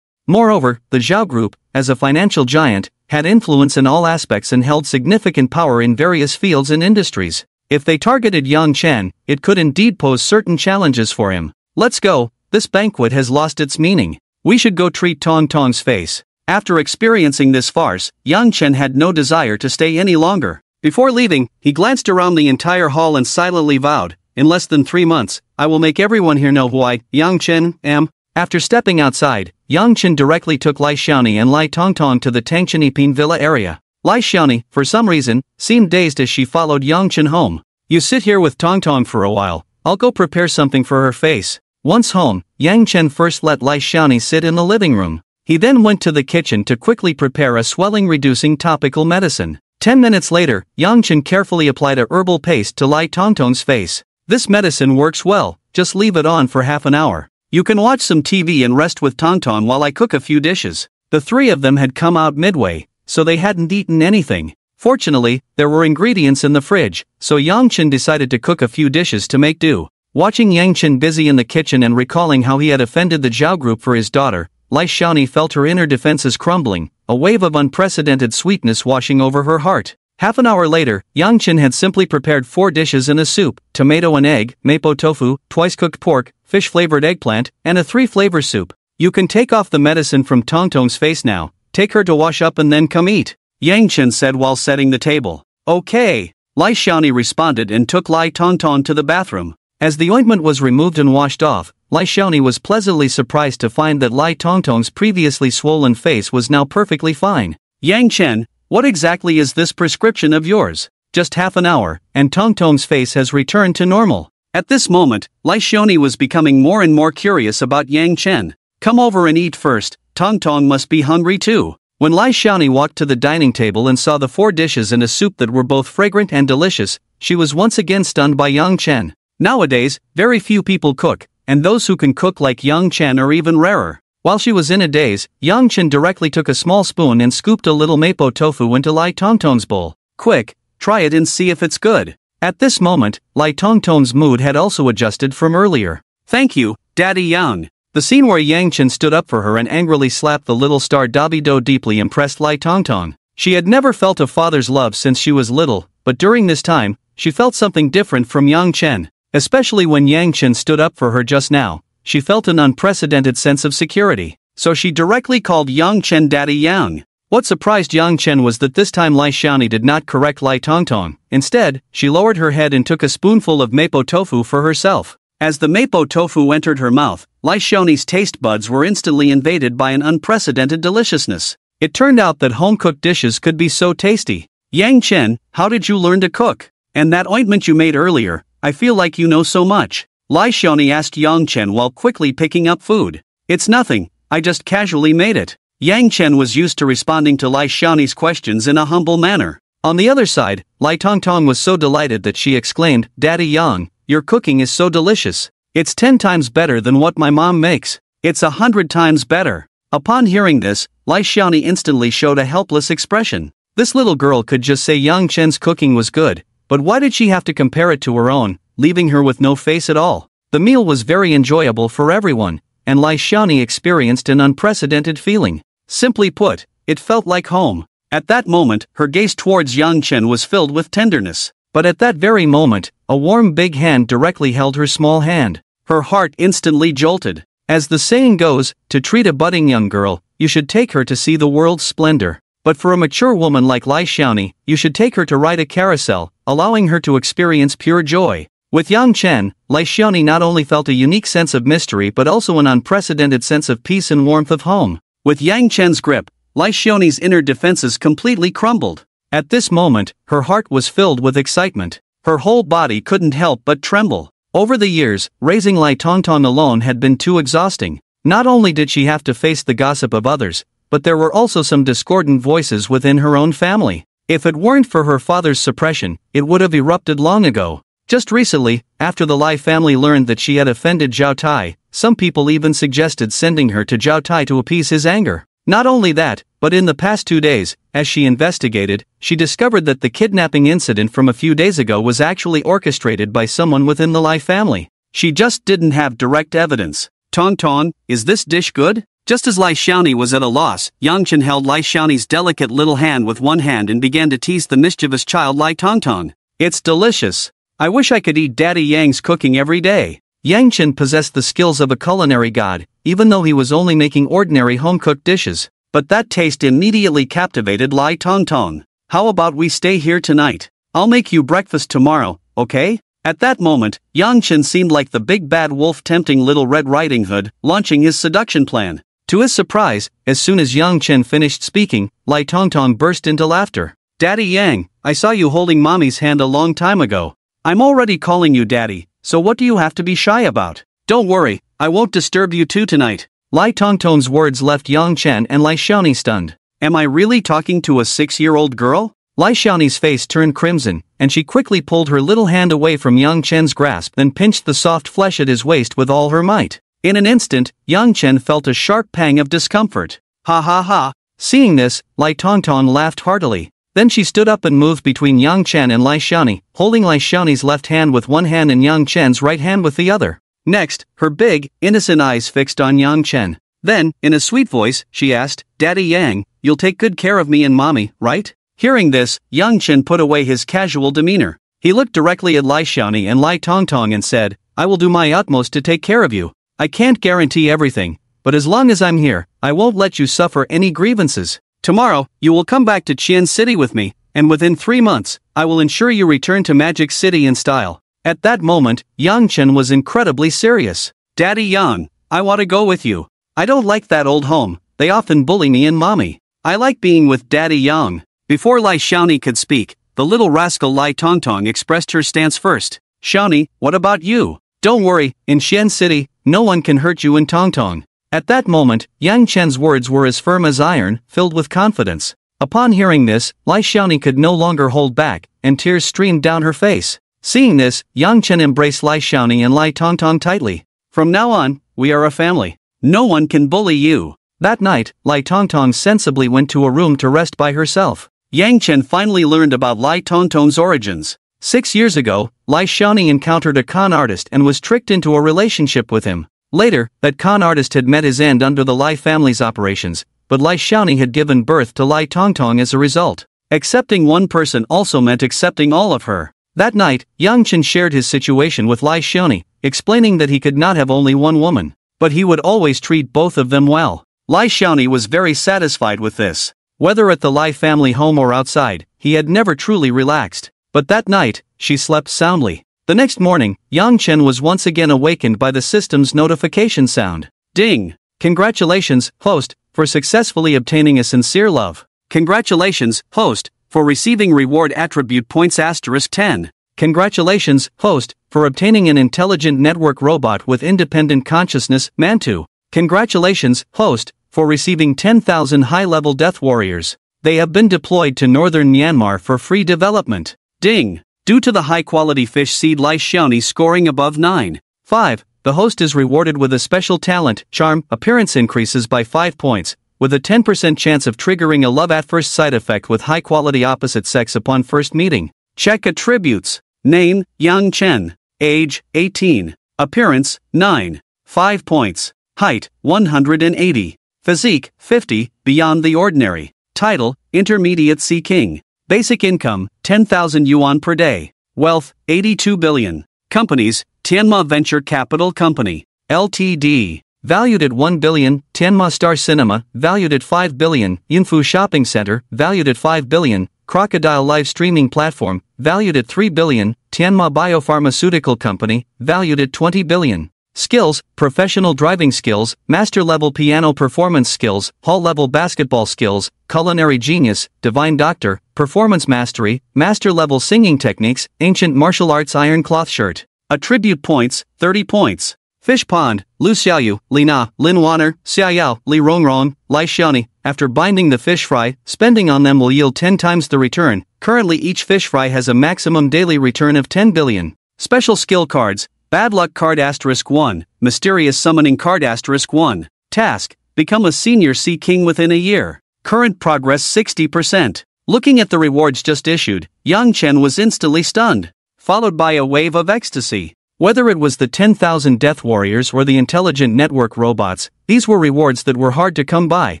Moreover, the Zhao Group, as a financial giant, had influence in all aspects and held significant power in various fields and industries. If they targeted Yang Chen, it could indeed pose certain challenges for him. "Let's go, this banquet has lost its meaning. We should go treat Tong Tong's face." After experiencing this farce, Yang Chen had no desire to stay any longer. Before leaving, he glanced around the entire hall and silently vowed, "In less than 3 months, I will make everyone here know who I, Yang Chen, am." After stepping outside, Yang Chen directly took Lai Xiaoni and Lai Tongtong to the Tangcheniping Villa area. Lai Xiaoni, for some reason, seemed dazed as she followed Yang Chen home. "You sit here with Tongtong for a while, I'll go prepare something for her face." Once home, Yang Chen first let Lai Xiaoni sit in the living room. He then went to the kitchen to quickly prepare a swelling-reducing topical medicine. 10 minutes later, Yang Chen carefully applied a herbal paste to Lai Tongtong's face. "This medicine works well, just leave it on for half an hour. You can watch some TV and rest with Tongtong while I cook a few dishes." The three of them had come out midway, so they hadn't eaten anything. Fortunately, there were ingredients in the fridge, so Yang Chen decided to cook a few dishes to make do. Watching Yang Chen busy in the kitchen and recalling how he had offended the Zhao Group for his daughter, Lai Xiaoni felt her inner defenses crumbling, a wave of unprecedented sweetness washing over her heart. Half an hour later, Yang Chen had simply prepared 4 dishes in a soup: tomato and egg, mapo tofu, twice-cooked pork, fish-flavored eggplant, and a 3-flavor soup. "You can take off the medicine from Tongtong's face now, take her to wash up and then come eat," Yang Chen said while setting the table. "Okay." Lai Xiaoni responded and took Lai Tongtong to the bathroom. As the ointment was removed and washed off, Lai Xiaoni was pleasantly surprised to find that Lai Tongtong's previously swollen face was now perfectly fine. "Yang Chen, what exactly is this prescription of yours? Just half an hour, and Tongtong's face has returned to normal." At this moment, Lai Xiaoni was becoming more and more curious about Yang Chen. "Come over and eat first, Tongtong must be hungry too." When Lai Xiaoni walked to the dining table and saw the 4 dishes and a soup that were both fragrant and delicious, she was once again stunned by Yang Chen. Nowadays, very few people cook, and those who can cook like Yang Chen are even rarer. While she was in a daze, Yang Chen directly took a small spoon and scooped a little mapo tofu into Lai Tongtong's bowl. "Quick, try it and see if it's good." At this moment, Lai Tongtong's mood had also adjusted from earlier. "Thank you, Daddy Yang." The scene where Yang Chen stood up for her and angrily slapped the little star Dabido deeply impressed Lai Tongtong. She had never felt a father's love since she was little, but during this time, she felt something different from Yang Chen. Especially when Yang Chen stood up for her just now, she felt an unprecedented sense of security. So she directly called Yang Chen Daddy Yang. What surprised Yang Chen was that this time Lai Xiaoni did not correct Lai Tongtong. Instead, she lowered her head and took a spoonful of mapo tofu for herself. As the mapo tofu entered her mouth, Lai Xiaoni's taste buds were instantly invaded by an unprecedented deliciousness. It turned out that home-cooked dishes could be so tasty. "Yang Chen, how did you learn to cook? And that ointment you made earlier, I feel like you know so much." Lai Xiaoni asked Yang Chen while quickly picking up food. "It's nothing, I just casually made it." Yang Chen was used to responding to Lai Xiaoni's questions in a humble manner. On the other side, Lai Tongtong was so delighted that she exclaimed, "Daddy Yang, your cooking is so delicious. It's 10 times better than what my mom makes. It's 100 times better." Upon hearing this, Lai Xiaoni instantly showed a helpless expression. This little girl could just say Yang Chen's cooking was good, but why did she have to compare it to her own, leaving her with no face at all? The meal was very enjoyable for everyone, and Lai Xiaoni experienced an unprecedented feeling. Simply put, it felt like home. At that moment, her gaze towards Yang Chen was filled with tenderness. But at that very moment, a warm big hand directly held her small hand. Her heart instantly jolted. As the saying goes, to treat a budding young girl, you should take her to see the world's splendor. But for a mature woman like Lai Xiaoni, you should take her to ride a carousel, allowing her to experience pure joy. With Yang Chen, Lai Xiaoni not only felt a unique sense of mystery but also an unprecedented sense of peace and warmth of home. With Yang Chen's grip, Lai Xiaoni's inner defenses completely crumbled. At this moment, her heart was filled with excitement. Her whole body couldn't help but tremble. Over the years, raising Lai Tongtong alone had been too exhausting. Not only did she have to face the gossip of others, but there were also some discordant voices within her own family. If it weren't for her father's suppression, it would have erupted long ago. Just recently, after the Lai family learned that she had offended Zhao Tai, some people even suggested sending her to Zhao Tai to appease his anger. Not only that, but in the past 2 days, as she investigated, she discovered that the kidnapping incident from a few days ago was actually orchestrated by someone within the Lai family. She just didn't have direct evidence. Tongtong, is this dish good? Just as Lai Xiaoni was at a loss, Yang Chen held Lai Xiaoni's delicate little hand with one hand and began to tease the mischievous child Lai Tongtong. It's delicious. I wish I could eat Daddy Yang's cooking every day. Yang Chen possessed the skills of a culinary god, even though he was only making ordinary home-cooked dishes. But that taste immediately captivated Lai Tongtong. How about we stay here tonight? I'll make you breakfast tomorrow, okay? At that moment, Yang Chen seemed like the big bad wolf tempting Little Red Riding Hood, launching his seduction plan. To his surprise, as soon as Yang Chen finished speaking, Lai Tongtong burst into laughter. Daddy Yang, I saw you holding mommy's hand a long time ago. I'm already calling you daddy, so what do you have to be shy about? Don't worry, I won't disturb you two tonight. Lai Tongtong's words left Yang Chen and Lai Xiaoni stunned. Am I really talking to a 6-year-old girl? Lai Xiaoni's face turned crimson, and she quickly pulled her little hand away from Yang Chen's grasp, then pinched the soft flesh at his waist with all her might. In an instant, Yang Chen felt a sharp pang of discomfort. Ha ha ha. Seeing this, Lai Tongtong laughed heartily. Then she stood up and moved between Yang Chen and Lai Xiaoni, holding Lai Xiaoni's left hand with one hand and Yang Chen's right hand with the other. Next, her big, innocent eyes fixed on Yang Chen. Then, in a sweet voice, she asked, Daddy Yang, you'll take good care of me and mommy, right? Hearing this, Yang Chen put away his casual demeanor. He looked directly at Lai Xiaoni and Lai Tongtong and said, I will do my utmost to take care of you. I can't guarantee everything, but as long as I'm here, I won't let you suffer any grievances. Tomorrow, you will come back to Qian City with me, and within 3 months, I will ensure you return to Magic City in style. At that moment, Yang Chen was incredibly serious. Daddy Yang, I want to go with you. I don't like that old home, they often bully me and mommy. I like being with Daddy Yang. Before Lai Xiaoni could speak, the little rascal Lai Tongtong expressed her stance first. Xiaoni, what about you? Don't worry, in Qian City, no one can hurt you in Tongtong. At that moment, Yang Chen's words were as firm as iron, filled with confidence. Upon hearing this, Lai Xiaoni could no longer hold back, and tears streamed down her face. Seeing this, Yang Chen embraced Lai Xiaoni and Lai Tongtong tightly. From now on, we are a family. No one can bully you. That night, Lai Tongtong sensibly went to a room to rest by herself. Yang Chen finally learned about Lai Tongtong's origins. 6 years ago, Lai Xiaoni encountered a con artist and was tricked into a relationship with him. Later, that con artist had met his end under the Lai family's operations, but Lai Xiaoni had given birth to Lai Tongtong as a result. Accepting one person also meant accepting all of her. That night, Yang Chen shared his situation with Lai Xiaoni, explaining that he could not have only one woman, but he would always treat both of them well. Lai Xiaoni was very satisfied with this. Whether at the Lai family home or outside, he had never truly relaxed. But that night, she slept soundly. The next morning, Yang Chen was once again awakened by the system's notification sound. Ding! Congratulations, host, for successfully obtaining a sincere love. Congratulations, host, for receiving reward attribute points *10. Congratulations, host, for obtaining an intelligent network robot with independent consciousness, Mantu. Congratulations, host, for receiving 10,000 high-level death warriors. They have been deployed to northern Myanmar for free development. Ding! Due to the high-quality fish seed Lai Xiaoni scoring above 9.5, the host is rewarded with a special talent, charm, appearance increases by 5 points, with a 10% chance of triggering a love at first sight effect with high-quality opposite sex upon first meeting. Check attributes. Name, Yang Chen. Age, 18. Appearance, 9. 5 points. Height, 180. Physique, 50, beyond the ordinary. Title, Intermediate Sea King. Basic income, 10,000 yuan per day. Wealth, 82 billion. Companies, Tianma Venture Capital Company, Ltd. Valued at 1 billion, Tianma Star Cinema, valued at 5 billion, Yunfu Shopping Center, valued at 5 billion, Crocodile Live Streaming Platform, valued at 3 billion, Tianma Biopharmaceutical Company, valued at 20 billion. Skills, professional driving skills, master-level piano performance skills, hall-level basketball skills, culinary genius, divine doctor, performance mastery, master-level singing techniques, ancient martial arts iron cloth shirt. Attribute points, 30 points. Fish Pond, Lu Xiaoyu, Li Na, Lin Wanner, Xiaoyao, Li Rongrong, Lai Xiaoni. After binding the fish fry, spending on them will yield 10 times the return. Currently each fish fry has a maximum daily return of 10 billion. Special skill cards. Bad Luck Card *1, Mysterious Summoning Card *1. Task, become a senior Sea King within a year. Current progress 60%. Looking at the rewards just issued, Yang Chen was instantly stunned, followed by a wave of ecstasy. Whether it was the 10,000 Death Warriors or the intelligent network robots, these were rewards that were hard to come by,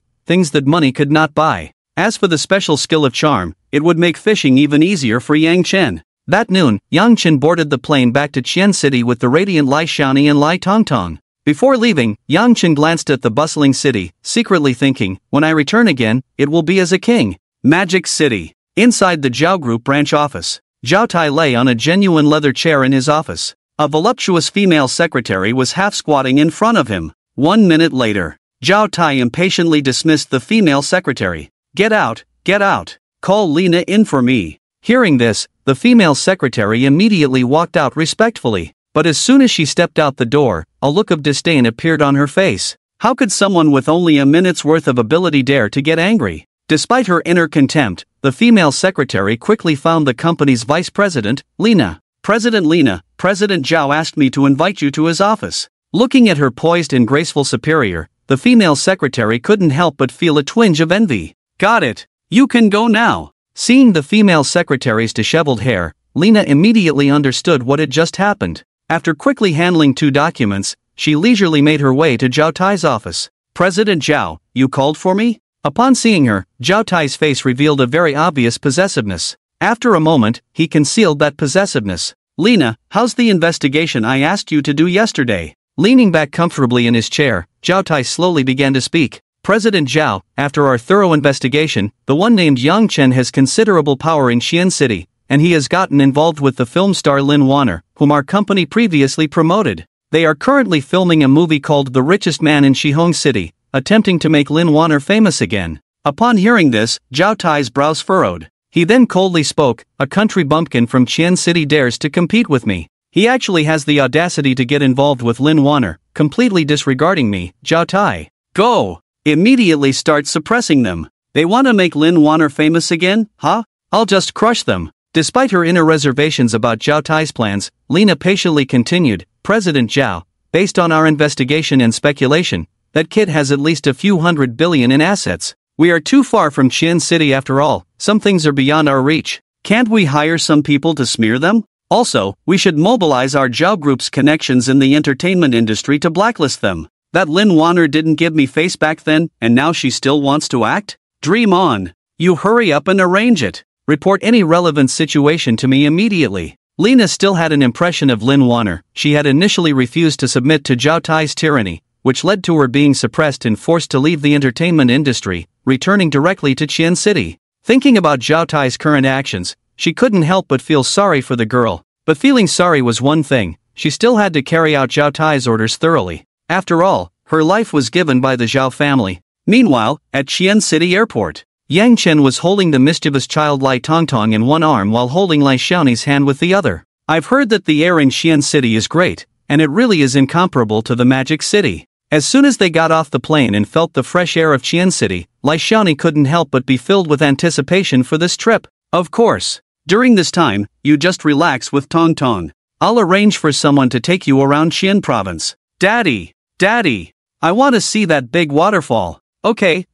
things that money could not buy. As for the special skill of charm, it would make fishing even easier for Yang Chen. That noon, Yang Chen boarded the plane back to Qian City with the radiant Lai Xiaoni and Lai Tongtong. Before leaving, Yang Chen glanced at the bustling city, secretly thinking, when I return again, it will be as a king. Magic City. Inside the Zhao Group branch office, Zhao Tai lay on a genuine leather chair in his office. A voluptuous female secretary was half-squatting in front of him. 1 minute later, Zhao Tai impatiently dismissed the female secretary. Get out, get out. Call Lina in for me. Hearing this, the female secretary immediately walked out respectfully, but as soon as she stepped out the door, a look of disdain appeared on her face. How could someone with only a minute's worth of ability dare to get angry? Despite her inner contempt, the female secretary quickly found the company's vice president, Lina. President Lina, President Zhao asked me to invite you to his office. Looking at her poised and graceful superior, the female secretary couldn't help but feel a twinge of envy. Got it. You can go now. Seeing the female secretary's disheveled hair, Lina immediately understood what had just happened. After quickly handling 2 documents, she leisurely made her way to Zhao Tai's office. President Zhao, you called for me? Upon seeing her, Zhao Tai's face revealed a very obvious possessiveness. After a moment, he concealed that possessiveness. Lina, how's the investigation I asked you to do yesterday? Leaning back comfortably in his chair, Zhao Tai slowly began to speak. President Zhao, after our thorough investigation, the one named Yang Chen has considerable power in Qian City, and he has gotten involved with the film star Lin Wanner, whom our company previously promoted. They are currently filming a movie called The Richest Man in Shihong City, attempting to make Lin Wanner famous again. Upon hearing this, Zhao Tai's brows furrowed. He then coldly spoke, a country bumpkin from Qian City dares to compete with me. He actually has the audacity to get involved with Lin Wanner, completely disregarding me, Zhao Tai. Go! Immediately start suppressing them. They want to make Lin Wanner famous again, huh? I'll just crush them. Despite her inner reservations about Zhao Tai's plans, Lina patiently continued, President Zhao, based on our investigation and speculation, that kid has at least a few $100 billion in assets. We are too far from Qian City after all, some things are beyond our reach. Can't we hire some people to smear them? Also, we should mobilize our Zhao Group's connections in the entertainment industry to blacklist them. That Lin Wanner didn't give me face back then, and now she still wants to act? Dream on. You hurry up and arrange it. Report any relevant situation to me immediately. Lina still had an impression of Lin Wanner. She had initially refused to submit to Zhao Tai's tyranny, which led to her being suppressed and forced to leave the entertainment industry, returning directly to Qian City. Thinking about Zhao Tai's current actions, she couldn't help but feel sorry for the girl. But feeling sorry was one thing, she still had to carry out Zhao Tai's orders thoroughly. After all, her life was given by the Zhao family. Meanwhile, at Qian City Airport, Yang Chen was holding the mischievous child Lai Tongtong in one arm while holding Lai Xiaoni's hand with the other. I've heard that the air in Qian City is great, and it really is incomparable to the Magic City. As soon as they got off the plane and felt the fresh air of Qian City, Lai Xiaoni couldn't help but be filled with anticipation for this trip. Of course. During this time, you just relax with Tongtong. I'll arrange for someone to take you around Qian province. Daddy! Daddy! I want to see that big waterfall. Okay,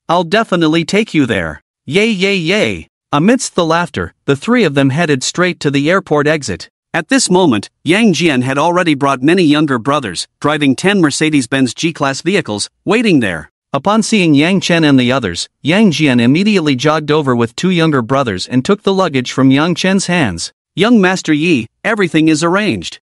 I'll definitely take you there. Yay yay yay! Amidst the laughter, the three of them headed straight to the airport exit. At this moment, Yang Jian had already brought many younger brothers, driving 10 Mercedes-Benz G-Class vehicles, waiting there. Upon seeing Yang Chen and the others, Yang Jian immediately jogged over with two younger brothers and took the luggage from Yang Chen's hands. Young Master Yi, everything is arranged.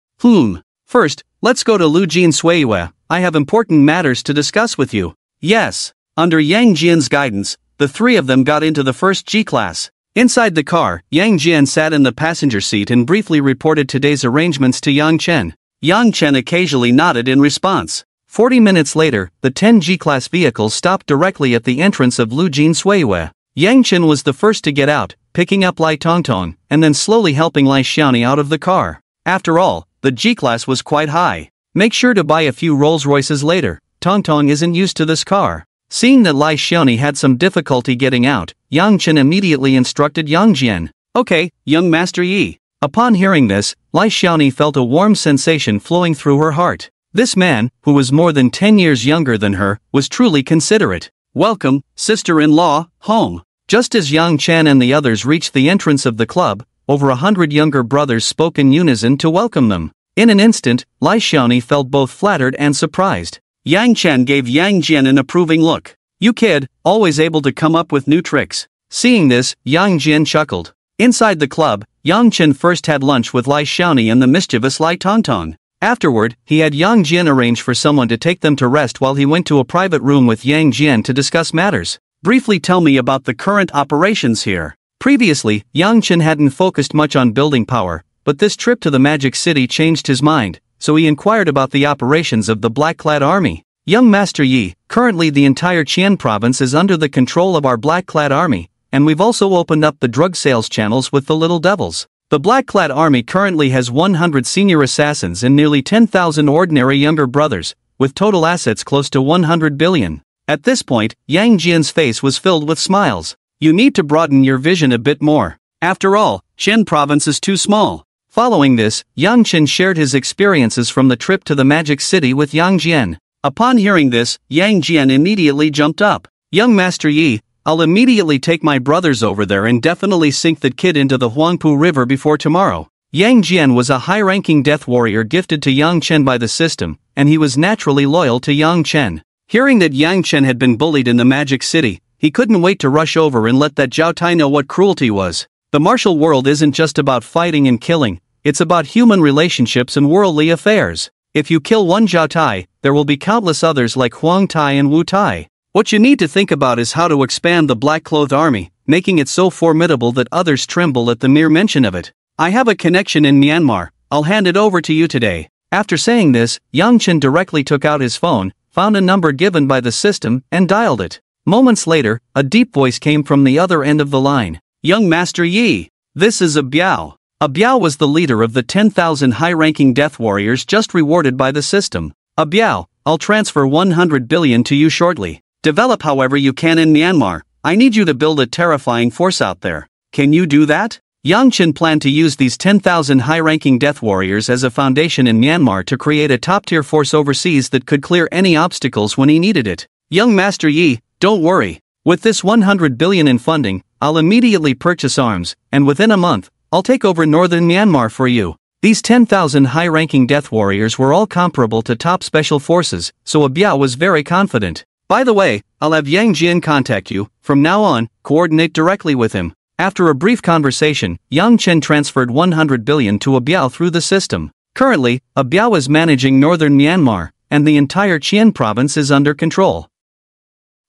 First, let's go to Lu Jin Suiyue, I have important matters to discuss with you. Yes. Under Yang Jian's guidance, the three of them got into the first G-class. Inside the car, Yang Jian sat in the passenger seat and briefly reported today's arrangements to Yang Chen. Yang Chen occasionally nodded in response. 40 minutes later, the 10 G-class vehicles stopped directly at the entrance of Lu Jin Suiyue. Yang Chen was the first to get out, picking up Lai Tongtong, and then slowly helping Lai Xiaoni out of the car. After all, the G-class was quite high. Make sure to buy a few Rolls-Royces later, Tongtong isn't used to this car. Seeing that Lai Xiaoni had some difficulty getting out, Yang Chen immediately instructed Yang Jian. Okay, young Master Yi. Upon hearing this, Lai Xiaoni felt a warm sensation flowing through her heart. This man, who was more than 10 years younger than her, was truly considerate. Welcome, sister-in-law, home. Just as Yang Chen and the others reached the entrance of the club, over 100 younger brothers spoke in unison to welcome them. In an instant, Lai Xiaoni felt both flattered and surprised. Yang Chen gave Yang Jian an approving look. You kid, always able to come up with new tricks. Seeing this, Yang Jian chuckled. Inside the club, Yang Chen first had lunch with Lai Xiaoni and the mischievous Lai Tongtong. Afterward, he had Yang Jian arrange for someone to take them to rest while he went to a private room with Yang Jian to discuss matters. Briefly tell me about the current operations here. Previously, Yang Chen hadn't focused much on building power, but this trip to the Magic City changed his mind, so he inquired about the operations of the Black-clad army. Young Master Yi, currently the entire Qian province is under the control of our Black-clad army, and we've also opened up the drug sales channels with the Little Devils. The Black-clad army currently has 100 senior assassins and nearly 10,000 ordinary younger brothers, with total assets close to 100 billion. At this point, Yang Jian's face was filled with smiles. You need to broaden your vision a bit more. After all, Qian province is too small. Following this, Yang Chen shared his experiences from the trip to the Magic City with Yang Jian. Upon hearing this, Yang Jian immediately jumped up. Young Master Yi, I'll immediately take my brothers over there and definitely sink that kid into the Huangpu River before tomorrow. Yang Jian was a high-ranking death warrior gifted to Yang Chen by the system, and he was naturally loyal to Yang Chen. Hearing that Yang Chen had been bullied in the Magic City, he couldn't wait to rush over and let that Zhao Tai know what cruelty was. The martial world isn't just about fighting and killing, it's about human relationships and worldly affairs. If you kill one Zhao Tai, there will be countless others like Huang Tai and Wu Tai. What you need to think about is how to expand the black-clothed army, making it so formidable that others tremble at the mere mention of it. I have a connection in Myanmar, I'll hand it over to you today. After saying this, Yang Chen directly took out his phone, found a number given by the system, and dialed it. Moments later, a deep voice came from the other end of the line. Young Master Yi, this is Biao. Biao was the leader of the 10,000 high-ranking death warriors just rewarded by the system. Biao, I'll transfer 100 billion to you shortly. Develop however you can in Myanmar. I need you to build a terrifying force out there. Can you do that? Yang Chen planned to use these 10,000 high-ranking death warriors as a foundation in Myanmar to create a top-tier force overseas that could clear any obstacles when he needed it. Young Master Yi, don't worry. With this 100 billion in funding, I'll immediately purchase arms, and within a month, I'll take over northern Myanmar for you. These 10,000 high-ranking death warriors were all comparable to top special forces, so Biao was very confident. By the way, I'll have Yang Jian contact you. From now on, coordinate directly with him. After a brief conversation, Yang Chen transferred 100 billion to Biao through the system. Currently, Biao is managing northern Myanmar, and the entire Qian province is under control.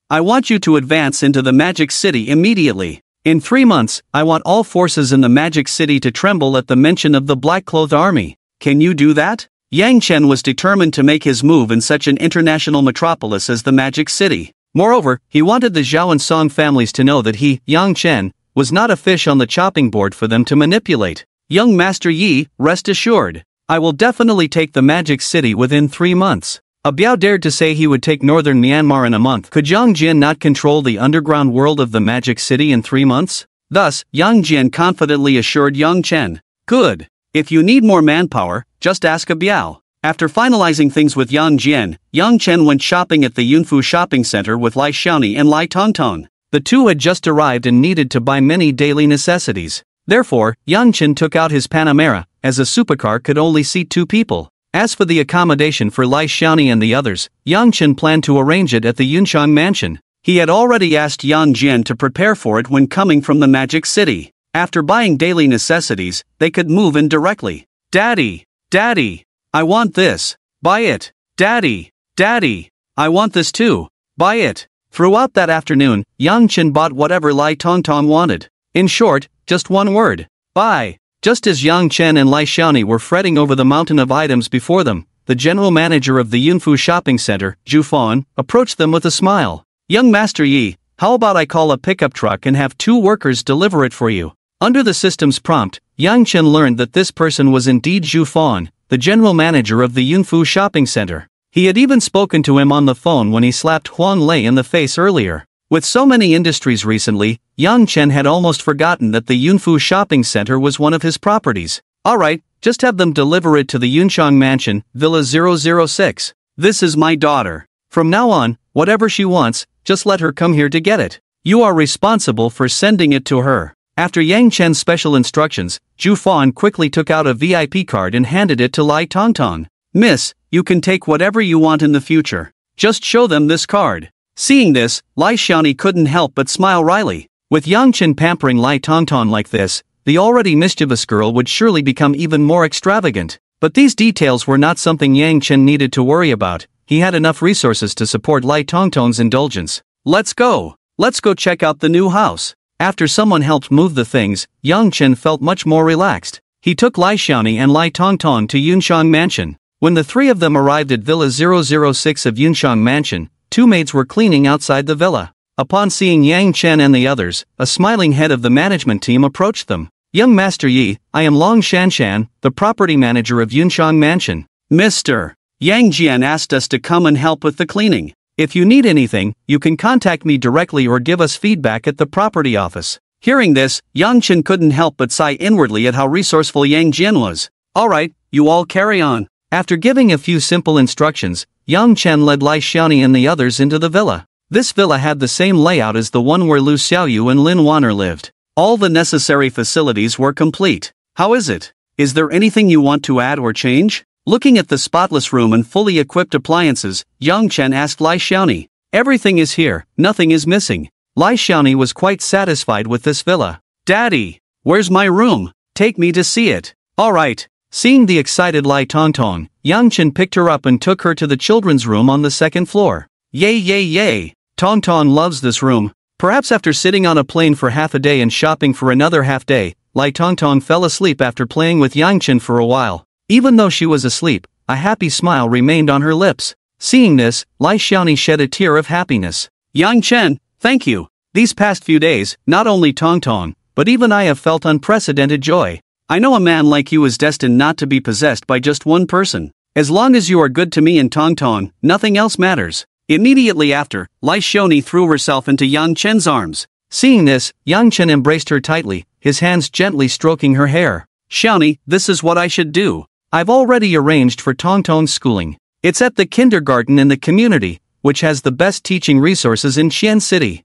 I want you to advance into the Magic City immediately. In 3 months, I want all forces in the Magic City to tremble at the mention of the black-clothed army. Can you do that? Yang Chen was determined to make his move in such an international metropolis as the Magic City. Moreover, he wanted the Zhao and Song families to know that he, Yang Chen, was not a fish on the chopping board for them to manipulate. Young Master Yi, rest assured. I will definitely take the Magic City within 3 months. Biao dared to say he would take northern Myanmar in a month. Could Yang Jian not control the underground world of the Magic City in 3 months? Thus, Yang Jian confidently assured Yang Chen. Good. If you need more manpower, just ask Biao. After finalizing things with Yang Jian, Yang Chen went shopping at the Yunfu shopping center with Lai Xiaoni and Lai Tongtong. The two had just arrived and needed to buy many daily necessities. Therefore, Yang Chen took out his Panamera, as a supercar could only seat 2 people. As for the accommodation for Lai Xiaoni and the others, Yang Chen planned to arrange it at the Yunchang mansion. He had already asked Yang Jian to prepare for it when coming from the Magic City. After buying daily necessities, they could move in directly. Daddy! Daddy! I want this! Buy it! Daddy! Daddy! I want this too! Buy it! Throughout that afternoon, Yang Chen bought whatever Lai Tongtong wanted. In short, just one word: buy. Just as Yang Chen and Lai Xiaoni were fretting over the mountain of items before them, the general manager of the Yunfu shopping center, Zhu Fan, approached them with a smile. Young Master Yi, how about I call a pickup truck and have 2 workers deliver it for you? Under the system's prompt, Yang Chen learned that this person was indeed Zhu Fan, the general manager of the Yunfu shopping center. He had even spoken to him on the phone when he slapped Huang Lei in the face earlier. With so many industries recently, Yang Chen had almost forgotten that the Yunfu shopping center was one of his properties. Alright, just have them deliver it to the Yunchang Mansion, Villa 006. This is my daughter. From now on, whatever she wants, just let her come here to get it. You are responsible for sending it to her. After Yang Chen's special instructions, Zhu Fan quickly took out a VIP card and handed it to Lai Tongtong. Miss, you can take whatever you want in the future. Just show them this card. Seeing this, Lai Xiaoni couldn't help but smile wryly. With Yang Chen pampering Lai Tongtong like this, the already mischievous girl would surely become even more extravagant. But these details were not something Yang Chen needed to worry about. He had enough resources to support Lai Tongtong's indulgence. Let's go! Let's go check out the new house. After someone helped move the things, Yang Chen felt much more relaxed. He took Lai Xiaoni and Lai Tongtong to Yunchang Mansion. When the 3 of them arrived at Villa 006 of Yunchang Mansion, 2 maids were cleaning outside the villa. Upon seeing Yang Chen and the others, a smiling head of the management team approached them. Young Master Yi, I am Long Shanshan, the property manager of Yunchang Mansion. Mr. Yang Jian asked us to come and help with the cleaning. If you need anything, you can contact me directly or give us feedback at the property office. Hearing this, Yang Chen couldn't help but sigh inwardly at how resourceful Yang Jian was. Alright, you all carry on. After giving a few simple instructions, Yang Chen led Lai Xiaoni and the others into the villa. This villa had the same layout as the one where Lu Xiaoyu and Lin Wan'er lived. All the necessary facilities were complete. How is it? Is there anything you want to add or change? Looking at the spotless room and fully equipped appliances, Yang Chen asked Lai Xiaoni. Everything is here, nothing is missing. Lai Xiaoni was quite satisfied with this villa. Daddy, where's my room? Take me to see it. Alright. Seeing the excited Lai Tongtong, Yang Chen picked her up and took her to the children's room on the 2nd floor. Yay yay yay! Tongtong loves this room. Perhaps after sitting on a plane for half a day and shopping for another half day, Lai Tongtong fell asleep after playing with Yang Chen for a while. Even though she was asleep, a happy smile remained on her lips. Seeing this, Lai Xiaoni shed a tear of happiness. Yang Chen, thank you. These past few days, not only Tongtong, but even I have felt unprecedented joy. I know a man like you is destined not to be possessed by just one person. As long as you are good to me and Tongtong, nothing else matters. Immediately after, Lai Xiaoni threw herself into Yang Chen's arms. Seeing this, Yang Chen embraced her tightly, his hands gently stroking her hair. Xiaoni, this is what I should do. I've already arranged for Tongtong's schooling. It's at the kindergarten in the community, which has the best teaching resources in Xian City.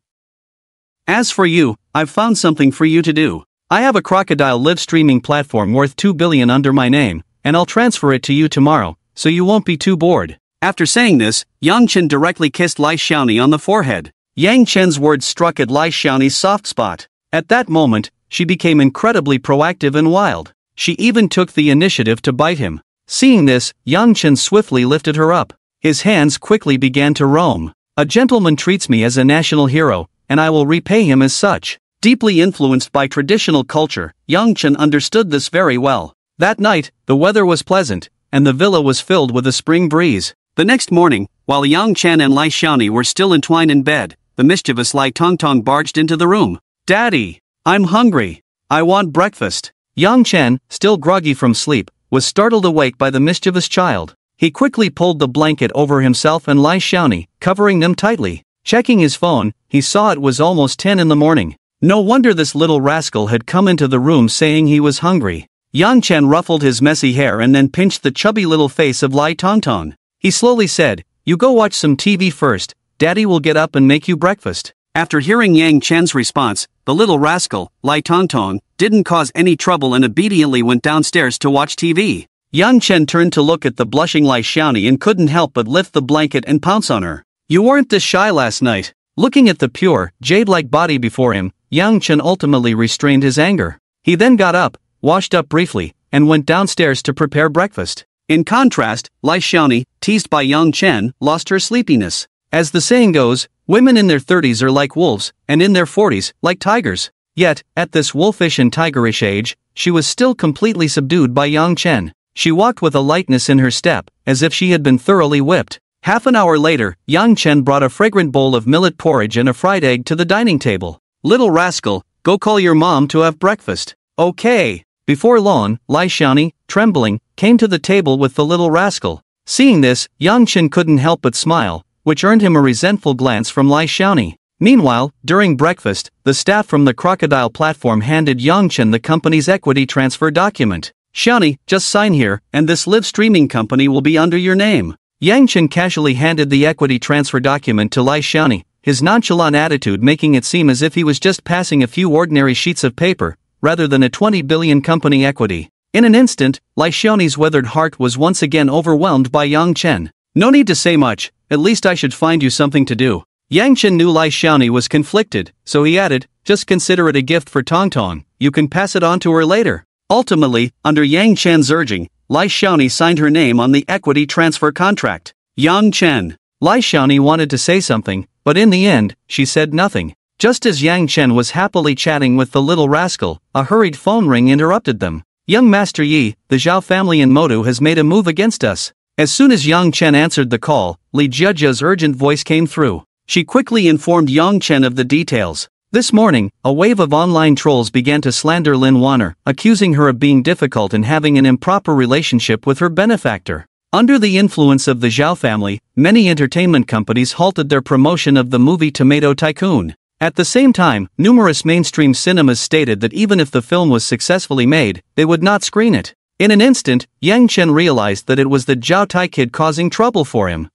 As for you, I've found something for you to do. I have a crocodile live streaming platform worth 2 billion under my name, and I'll transfer it to you tomorrow, so you won't be too bored. After saying this, Yang Chen directly kissed Lai Xiaoni on the forehead. Yang Chen's words struck at Lai Xiaoni's soft spot. At that moment, she became incredibly proactive and wild. She even took the initiative to bite him. Seeing this, Yang Chen swiftly lifted her up. His hands quickly began to roam. A gentleman treats me as a national hero, and I will repay him as such. Deeply influenced by traditional culture, Yang Chen understood this very well. That night, the weather was pleasant, and the villa was filled with a spring breeze. The next morning, while Yang Chen and Lai Xiaoni were still entwined in bed, the mischievous Lai Tongtong barged into the room. Daddy, I'm hungry. I want breakfast. Yang Chen, still groggy from sleep, was startled awake by the mischievous child. He quickly pulled the blanket over himself and Lai Xiaoni, covering them tightly. Checking his phone, he saw it was almost 10 in the morning. No wonder this little rascal had come into the room saying he was hungry. Yang Chen ruffled his messy hair and then pinched the chubby little face of Lai Tongtong. He slowly said, "You go watch some TV first, Daddy will get up and make you breakfast." After hearing Yang Chen's response, the little rascal, Lai Tongtong, didn't cause any trouble and obediently went downstairs to watch TV. Yang Chen turned to look at the blushing Lai Xiaoni and couldn't help but lift the blanket and pounce on her. "You weren't this shy last night." Looking at the pure, jade-like body before him, Yang Chen ultimately restrained his anger. He then got up, washed up briefly, and went downstairs to prepare breakfast. In contrast, Lai Xiaoni, teased by Yang Chen, lost her sleepiness. As the saying goes, women in their 30s are like wolves, and in their 40s, like tigers. Yet, at this wolfish and tigerish age, she was still completely subdued by Yang Chen. She walked with a lightness in her step, as if she had been thoroughly whipped. Half an hour later, Yang Chen brought a fragrant bowl of millet porridge and a fried egg to the dining table. "Little rascal, go call your mom to have breakfast." "Okay." Before long, Lai Xiaoni, trembling, came to the table with the little rascal. Seeing this, Yang Chen couldn't help but smile, which earned him a resentful glance from Lai Xiaoni. Meanwhile, during breakfast, the staff from the Crocodile platform handed Yang Chen the company's equity transfer document. "Xiaoni, just sign here, and this live streaming company will be under your name." Yang Chen casually handed the equity transfer document to Lai Xiaoni, his nonchalant attitude making it seem as if he was just passing a few ordinary sheets of paper, rather than a 20 billion company equity. In an instant, Lai Xiaoni's weathered heart was once again overwhelmed by Yang Chen. "No need to say much, at least I should find you something to do." Yang Chen knew Lai Xiaoni was conflicted, so he added, "Just consider it a gift for Tong Tong, you can pass it on to her later." Ultimately, under Yang Chen's urging, Lai Xiaoni signed her name on the equity transfer contract. Yang Chen. Lai Xiaoni wanted to say something, but in the end, she said nothing. Just as Yang Chen was happily chatting with the little rascal, a hurried phone ring interrupted them. "Young Master Yi, the Zhao family in Modu has made a move against us." As soon as Yang Chen answered the call, Li Jiejia's urgent voice came through. She quickly informed Yang Chen of the details. This morning, a wave of online trolls began to slander Lin Wanner, accusing her of being difficult and having an improper relationship with her benefactor. Under the influence of the Zhao family, many entertainment companies halted their promotion of the movie Tomato Tycoon. At the same time, numerous mainstream cinemas stated that even if the film was successfully made, they would not screen it. In an instant, Yang Chen realized that it was the Zhao Tai kid causing trouble for him.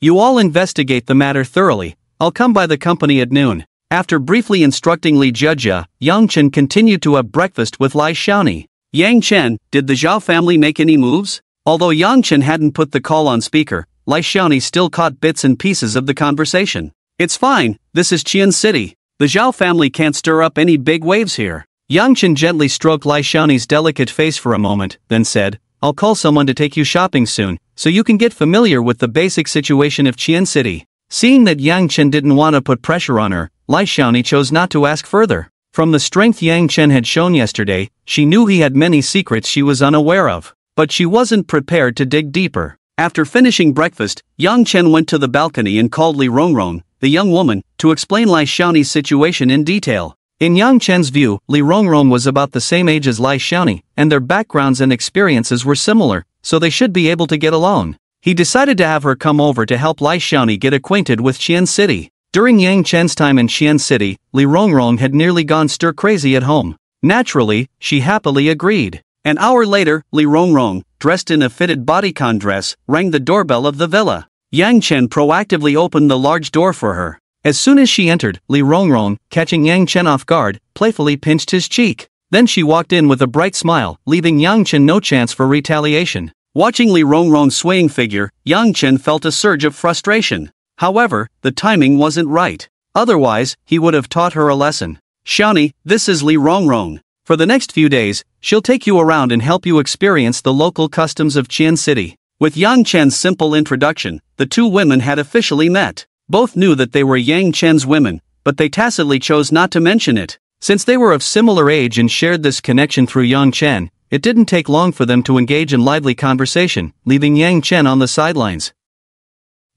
"You all investigate the matter thoroughly. I'll come by the company at noon." After briefly instructing Li Jiejia, Yang Chen continued to have breakfast with Lai Xiaoni. "Yang Chen, did the Zhao family make any moves?" Although Yang Chen hadn't put the call on speaker, Lai Xiaoni still caught bits and pieces of the conversation. "It's fine, this is Qian City. The Zhao family can't stir up any big waves here." Yang Chen gently stroked Lai Xiaoni's delicate face for a moment, then said, "I'll call someone to take you shopping soon, so you can get familiar with the basic situation of Qian City." Seeing that Yang Chen didn't want to put pressure on her, Lai Xiaoni chose not to ask further. From the strength Yang Chen had shown yesterday, she knew he had many secrets she was unaware of. But she wasn't prepared to dig deeper. After finishing breakfast, Yang Chen went to the balcony and called Li Rongrong, the young woman, to explain Lai Xiaoni's situation in detail. In Yang Chen's view, Li Rongrong was about the same age as Lai Xiaoni, and their backgrounds and experiences were similar, so they should be able to get along. He decided to have her come over to help Lai Xiaoni get acquainted with Qian City. During Yang Chen's time in Qian City, Li Rongrong had nearly gone stir-crazy at home. Naturally, she happily agreed. An hour later, Li Rongrong, dressed in a fitted bodycon dress, rang the doorbell of the villa. Yang Chen proactively opened the large door for her. As soon as she entered, Li Rongrong, catching Yang Chen off guard, playfully pinched his cheek. Then she walked in with a bright smile, leaving Yang Chen no chance for retaliation. Watching Li Rongrong's swaying figure, Yang Chen felt a surge of frustration. However, the timing wasn't right. Otherwise, he would have taught her a lesson. "Xiaoni, this is Li Rongrong. For the next few days, she'll take you around and help you experience the local customs of Qian City." With Yang Chen's simple introduction, the two women had officially met. Both knew that they were Yang Chen's women, but they tacitly chose not to mention it. Since they were of similar age and shared this connection through Yang Chen, it didn't take long for them to engage in lively conversation, leaving Yang Chen on the sidelines.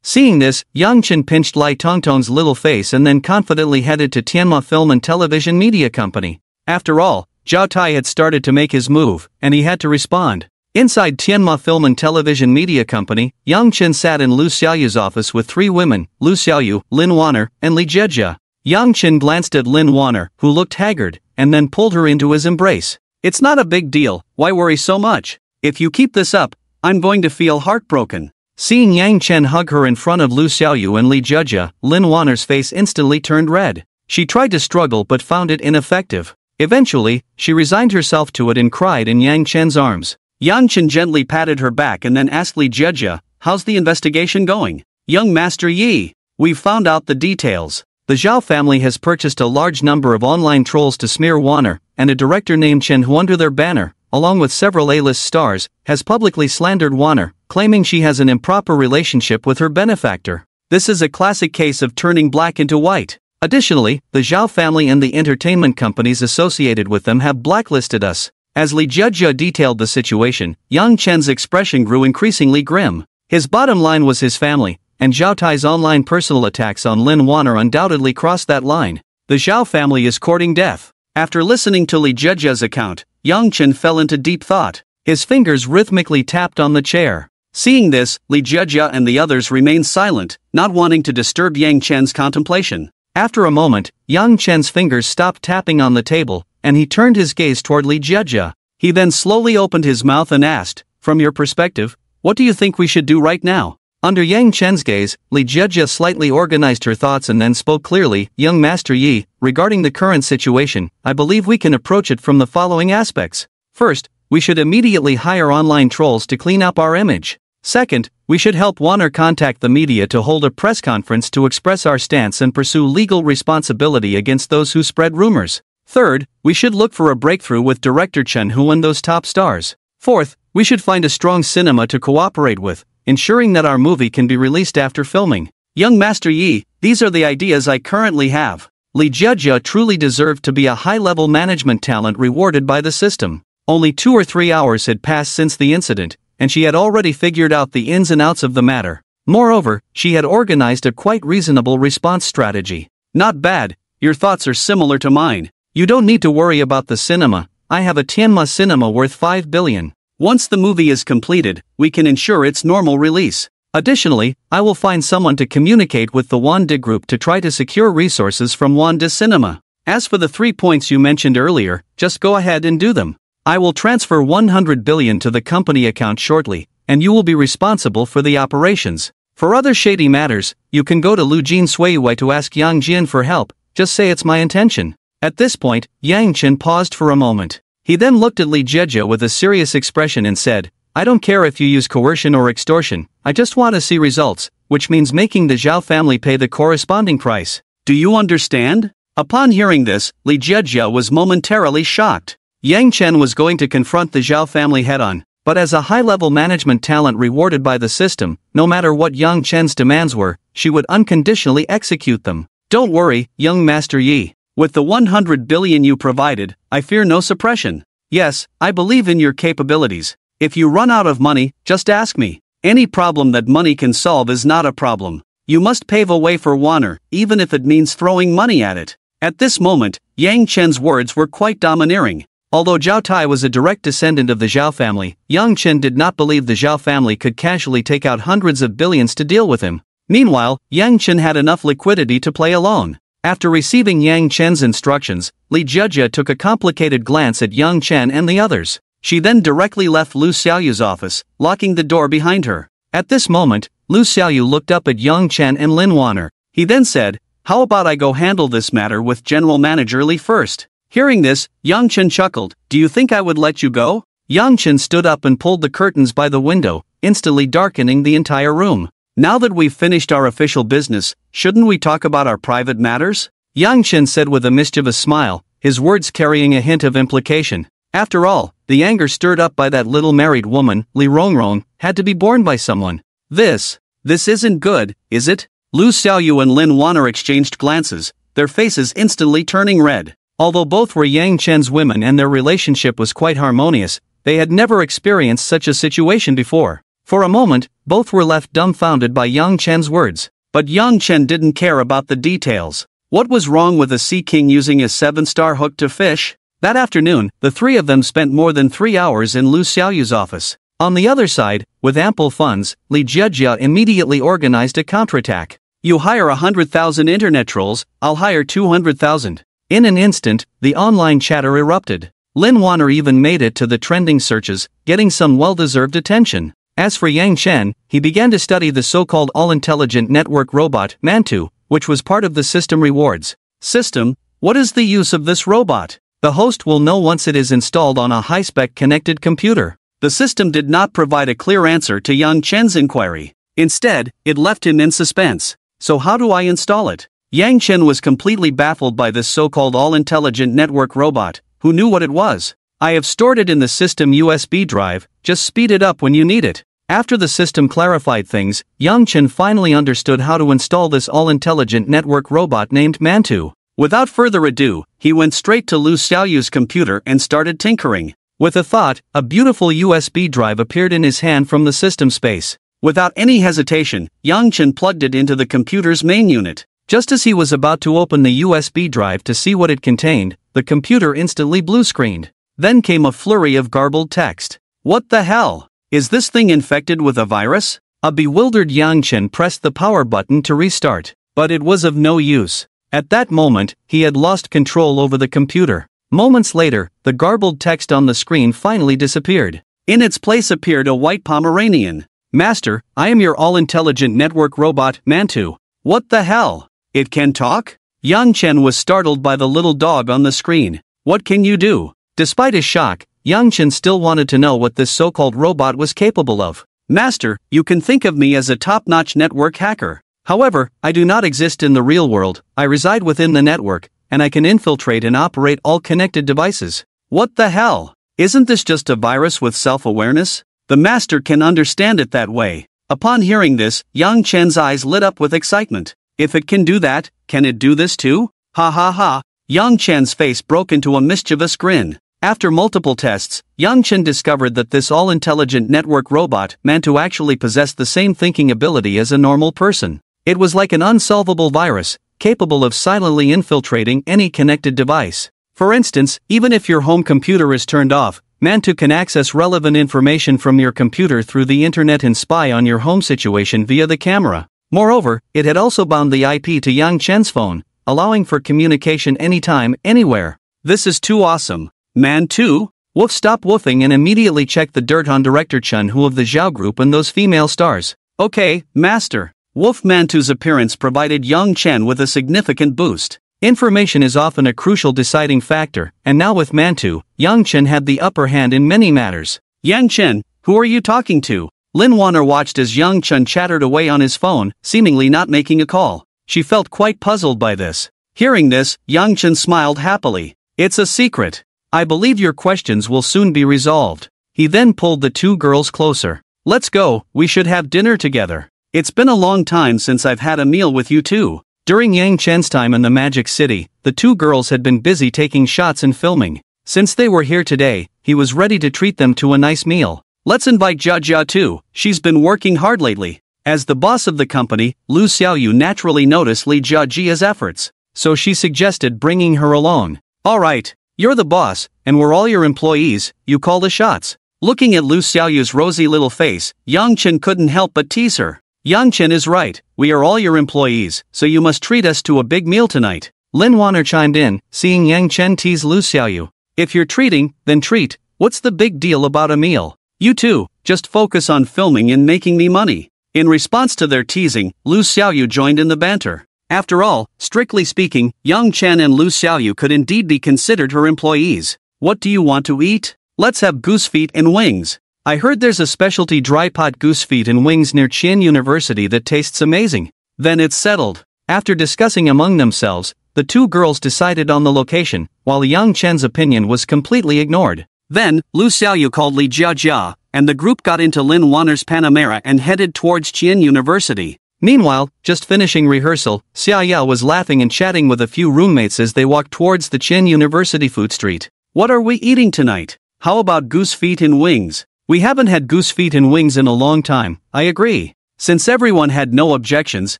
Seeing this, Yang Chen pinched Lai Tongtong's little face and then confidently headed to Tianma Film and Television Media Company. After all, Zhao Tai had started to make his move, and he had to respond. Inside Tianma Film and Television Media Company, Yang Chen sat in Lu Xiaoyu's office with three women, Lu Xiaoyu, Lin Wanner, and Li Jiejia. Yang Chen glanced at Lin Wanner, who looked haggard, and then pulled her into his embrace. "It's not a big deal, why worry so much? If you keep this up, I'm going to feel heartbroken." Seeing Yang Chen hug her in front of Lu Xiaoyu and Li Jiejia, Lin Wanner's face instantly turned red. She tried to struggle but found it ineffective. Eventually, she resigned herself to it and cried in Yang Chen's arms. Yang Chen gently patted her back and then asked Li Jejia, "How's the investigation going?" "Young Master Yi, we've found out the details. The Zhao family has purchased a large number of online trolls to smear Warner, and a director named Chen who under their banner, along with several A-list stars, has publicly slandered Warner, claiming she has an improper relationship with her benefactor. This is a classic case of turning black into white. Additionally, the Zhao family and the entertainment companies associated with them have blacklisted us." As Li Jejia detailed the situation, Yang Chen's expression grew increasingly grim. His bottom line was his family, and Zhao Tai's online personal attacks on Lin Warner undoubtedly crossed that line. The Zhao family is courting death. After listening to Li Jejia's account, Yang Chen fell into deep thought. His fingers rhythmically tapped on the chair. Seeing this, Li Jejia and the others remained silent, not wanting to disturb Yang Chen's contemplation. After a moment, Yang Chen's fingers stopped tapping on the table, and he turned his gaze toward Li Jejia. He then slowly opened his mouth and asked, "From your perspective, what do you think we should do right now?" Under Yang Chen's gaze, Li Jejia slightly organized her thoughts and then spoke clearly, "Young Master Yi, regarding the current situation, I believe we can approach it from the following aspects. First, we should immediately hire online trolls to clean up our image. Second, we should help Warner contact the media to hold a press conference to express our stance and pursue legal responsibility against those who spread rumors. Third, we should look for a breakthrough with director Chen Hu and those top stars. Fourth, we should find a strong cinema to cooperate with, ensuring that our movie can be released after filming. Young Master Yi, these are the ideas I currently have." Li Jejia truly deserved to be a high-level management talent rewarded by the system. Only 2 or 3 hours had passed since the incident, and she had already figured out the ins and outs of the matter. Moreover, she had organized a quite reasonable response strategy. "Not bad, your thoughts are similar to mine. You don't need to worry about the cinema, I have a Tianma cinema worth 5 billion. Once the movie is completed, we can ensure its normal release. Additionally, I will find someone to communicate with the Wanda Group to try to secure resources from Wanda Cinema. As for the 3 points you mentioned earlier, just go ahead and do them. I will transfer 100 billion to the company account shortly, and you will be responsible for the operations. For other shady matters, you can go to Lujin Suiwei to ask Yang Jian for help, just say it's my intention." At this point, Yang Chen paused for a moment. He then looked at Li Jejia with a serious expression and said, "I don't care if you use coercion or extortion, I just want to see results, which means making the Zhao family pay the corresponding price. Do you understand?" Upon hearing this, Li Jejia was momentarily shocked. Yang Chen was going to confront the Zhao family head-on, but as a high-level management talent rewarded by the system, no matter what Yang Chen's demands were, she would unconditionally execute them. "Don't worry, young Master Yi. With the 100 billion you provided, I fear no suppression. Yes, I believe in your capabilities. If you run out of money, just ask me. Any problem that money can solve is not a problem. You must pave a way for Warner, even if it means throwing money at it." At this moment, Yang Chen's words were quite domineering. Although Zhao Tai was a direct descendant of the Zhao family, Yang Chen did not believe the Zhao family could casually take out hundreds of billions to deal with him. Meanwhile, Yang Chen had enough liquidity to play alone. After receiving Yang Chen's instructions, Li Jejia took a complicated glance at Yang Chen and the others. She then directly left Lu Xiaoyu's office, locking the door behind her. At this moment, Lu Xiaoyu looked up at Yang Chen and Lin Warner. He then said, "How about I go handle this matter with General Manager Li first?" Hearing this, Yang Chen chuckled. "Do you think I would let you go?" Yang Chen stood up and pulled the curtains by the window, instantly darkening the entire room. "Now that we've finished our official business, shouldn't we talk about our private matters?" Yang Chen said with a mischievous smile, his words carrying a hint of implication. After all, the anger stirred up by that little married woman, Li Rongrong, had to be borne by someone. This isn't good, is it?" Lu Xiaoyu and Lin Warner exchanged glances, their faces instantly turning red. Although both were Yang Chen's women and their relationship was quite harmonious, they had never experienced such a situation before. For a moment, both were left dumbfounded by Yang Chen's words. But Yang Chen didn't care about the details. What was wrong with a sea king using a 7-star hook to fish? That afternoon, the three of them spent more than 3 hours in Lu Xiaoyu's office. On the other side, with ample funds, Li Jejia immediately organized a counterattack. "You hire 100,000 internet trolls, I'll hire 200,000. In an instant, the online chatter erupted. Lin Warner even made it to the trending searches, getting some well-deserved attention. As for Yang Chen, he began to study the so-called all-intelligent network robot, Mantu, which was part of the system rewards. System? What is the use of this robot? The host will know once it is installed on a high-spec connected computer. The system did not provide a clear answer to Yang Chen's inquiry. Instead, it left him in suspense. So how do I install it? Yang Chen was completely baffled by this so-called all-intelligent network robot, who knew what it was. I have stored it in the system USB drive, just speed it up when you need it. After the system clarified things, Yang Chen finally understood how to install this all-intelligent network robot named Mantu. Without further ado, he went straight to Lu Xiaoyu's computer and started tinkering. With a thought, a beautiful USB drive appeared in his hand from the system space. Without any hesitation, Yang Chen plugged it into the computer's main unit. Just as he was about to open the USB drive to see what it contained, the computer instantly blue-screened. Then came a flurry of garbled text. What the hell? Is this thing infected with a virus? A bewildered Yang Chen pressed the power button to restart, but it was of no use. At that moment, he had lost control over the computer. Moments later, the garbled text on the screen finally disappeared. In its place appeared a white Pomeranian. Master, I am your all-intelligent network robot, Mantu. What the hell? It can talk? Yang Chen was startled by the little dog on the screen. What can you do? Despite his shock, Yang Chen still wanted to know what this so-called robot was capable of. Master, you can think of me as a top-notch network hacker. However, I do not exist in the real world, I reside within the network, and I can infiltrate and operate all connected devices. What the hell? Isn't this just a virus with self-awareness? The master can understand it that way. Upon hearing this, Yang Chen's eyes lit up with excitement. If it can do that, can it do this too? Ha ha ha. Yang Chen's face broke into a mischievous grin. After multiple tests, Yang Chen discovered that this all-intelligent network robot Mantu actually possessed the same thinking ability as a normal person. It was like an unsolvable virus, capable of silently infiltrating any connected device. For instance, even if your home computer is turned off, Mantu can access relevant information from your computer through the internet and spy on your home situation via the camera. Moreover, it had also bound the IP to Yang Chen's phone, allowing for communication anytime, anywhere. This is too awesome. Mantu? Woof, stop woofing and immediately check the dirt on Director Chen Hu of the Zhao Group and those female stars. Okay, Master. Woof. Mantu's appearance provided Yang Chen with a significant boost. Information is often a crucial deciding factor, and now with Mantu, Yang Chen had the upper hand in many matters. Yang Chen, who are you talking to? Lin Wanner watched as Yang Chen chattered away on his phone, seemingly not making a call. She felt quite puzzled by this. Hearing this, Yang Chen smiled happily. It's a secret. I believe your questions will soon be resolved. He then pulled the two girls closer. Let's go, we should have dinner together. It's been a long time since I've had a meal with you two. During Yang Chen's time in the Magic City, the two girls had been busy taking shots and filming. Since they were here today, he was ready to treat them to a nice meal. Let's invite Jia Jia too, she's been working hard lately. As the boss of the company, Lu Xiaoyu naturally noticed Li Jiajia's efforts, so she suggested bringing her along. Alright, you're the boss, and we're all your employees, you call the shots. Looking at Lu Xiaoyu's rosy little face, Yang Chen couldn't help but tease her. Yang Chen is right, we are all your employees, so you must treat us to a big meal tonight. Lin Wanner chimed in, seeing Yang Chen tease Lu Xiaoyu. If you're treating, then treat, what's the big deal about a meal? You two, just focus on filming and making me money. In response to their teasing, Lu Xiaoyu joined in the banter. After all, strictly speaking, Yang Chen and Lu Xiaoyu could indeed be considered her employees. What do you want to eat? Let's have goose feet and wings. I heard there's a specialty dry pot goose feet and wings near Qian University that tastes amazing. Then it's settled. After discussing among themselves, the two girls decided on the location, while Yang Chen's opinion was completely ignored. Then, Lu Xiaoyu called Li Jiajia, and the group got into Lin Wanner's Panamera and headed towards Qian University. Meanwhile, just finishing rehearsal, Xia Yao was laughing and chatting with a few roommates as they walked towards the Qian University food street. What are we eating tonight? How about goose feet and wings? We haven't had goose feet and wings in a long time, I agree. Since everyone had no objections,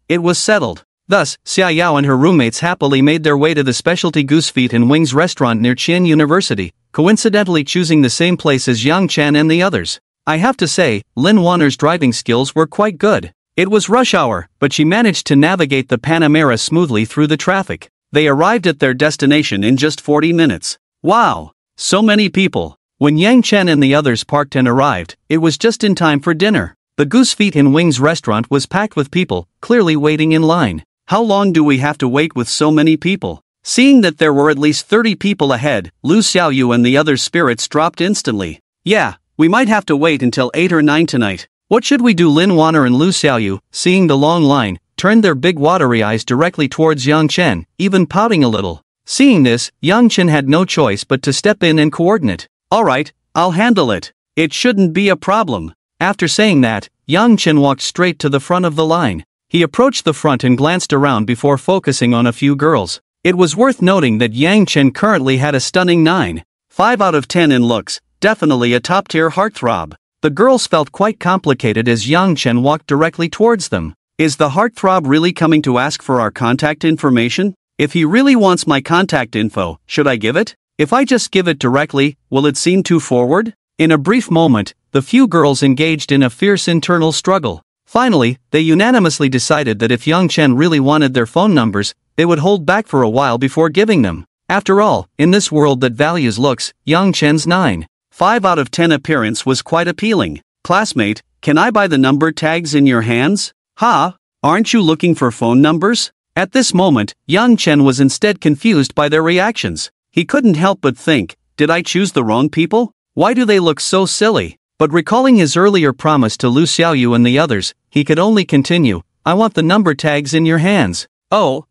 it was settled. Thus, Xia Yao and her roommates happily made their way to the specialty goose feet and wings restaurant near Qian University, coincidentally choosing the same place as Yang Chen and the others. I have to say, Lin Wanner's driving skills were quite good. It was rush hour, but she managed to navigate the Panamera smoothly through the traffic. They arrived at their destination in just 40 minutes. Wow! So many people. When Yang Chen and the others parked and arrived, it was just in time for dinner. The Goose Feet and Wings restaurant was packed with people, clearly waiting in line. How long do we have to wait with so many people? Seeing that there were at least 30 people ahead, Lu Xiaoyu and the other spirits dropped instantly. Yeah, We might have to wait until 8 or 9 tonight. What should we do? Lin Wanner and Lu Xiaoyu, seeing the long line, turned their big watery eyes directly towards Yang Chen, even pouting a little. Seeing this, Yang Chen had no choice but to step in and coordinate. Alright, I'll handle it. It shouldn't be a problem. After saying that, Yang Chen walked straight to the front of the line. He approached the front and glanced around before focusing on a few girls. It was worth noting that Yang Chen currently had a stunning 9.5 out of 10 in looks, definitely a top-tier heartthrob. The girls felt quite complicated as Yang Chen walked directly towards them. Is the heartthrob really coming to ask for our contact information? If he really wants my contact info, should I give it? If I just give it directly, will it seem too forward? In a brief moment, the few girls engaged in a fierce internal struggle. Finally, they unanimously decided that if Yang Chen really wanted their phone numbers, they would hold back for a while before giving them. After all, in this world that values looks, Yang Chen's 9.5 out of 10 appearance was quite appealing. Classmate, can I buy the number tags in your hands? Ha, aren't you looking for phone numbers? At this moment, Yang Chen was instead confused by their reactions. He couldn't help but think, did I choose the wrong people? Why do they look so silly? But recalling his earlier promise to Lu Xiaoyu and the others, he could only continue, I want the number tags in your hands. Oh.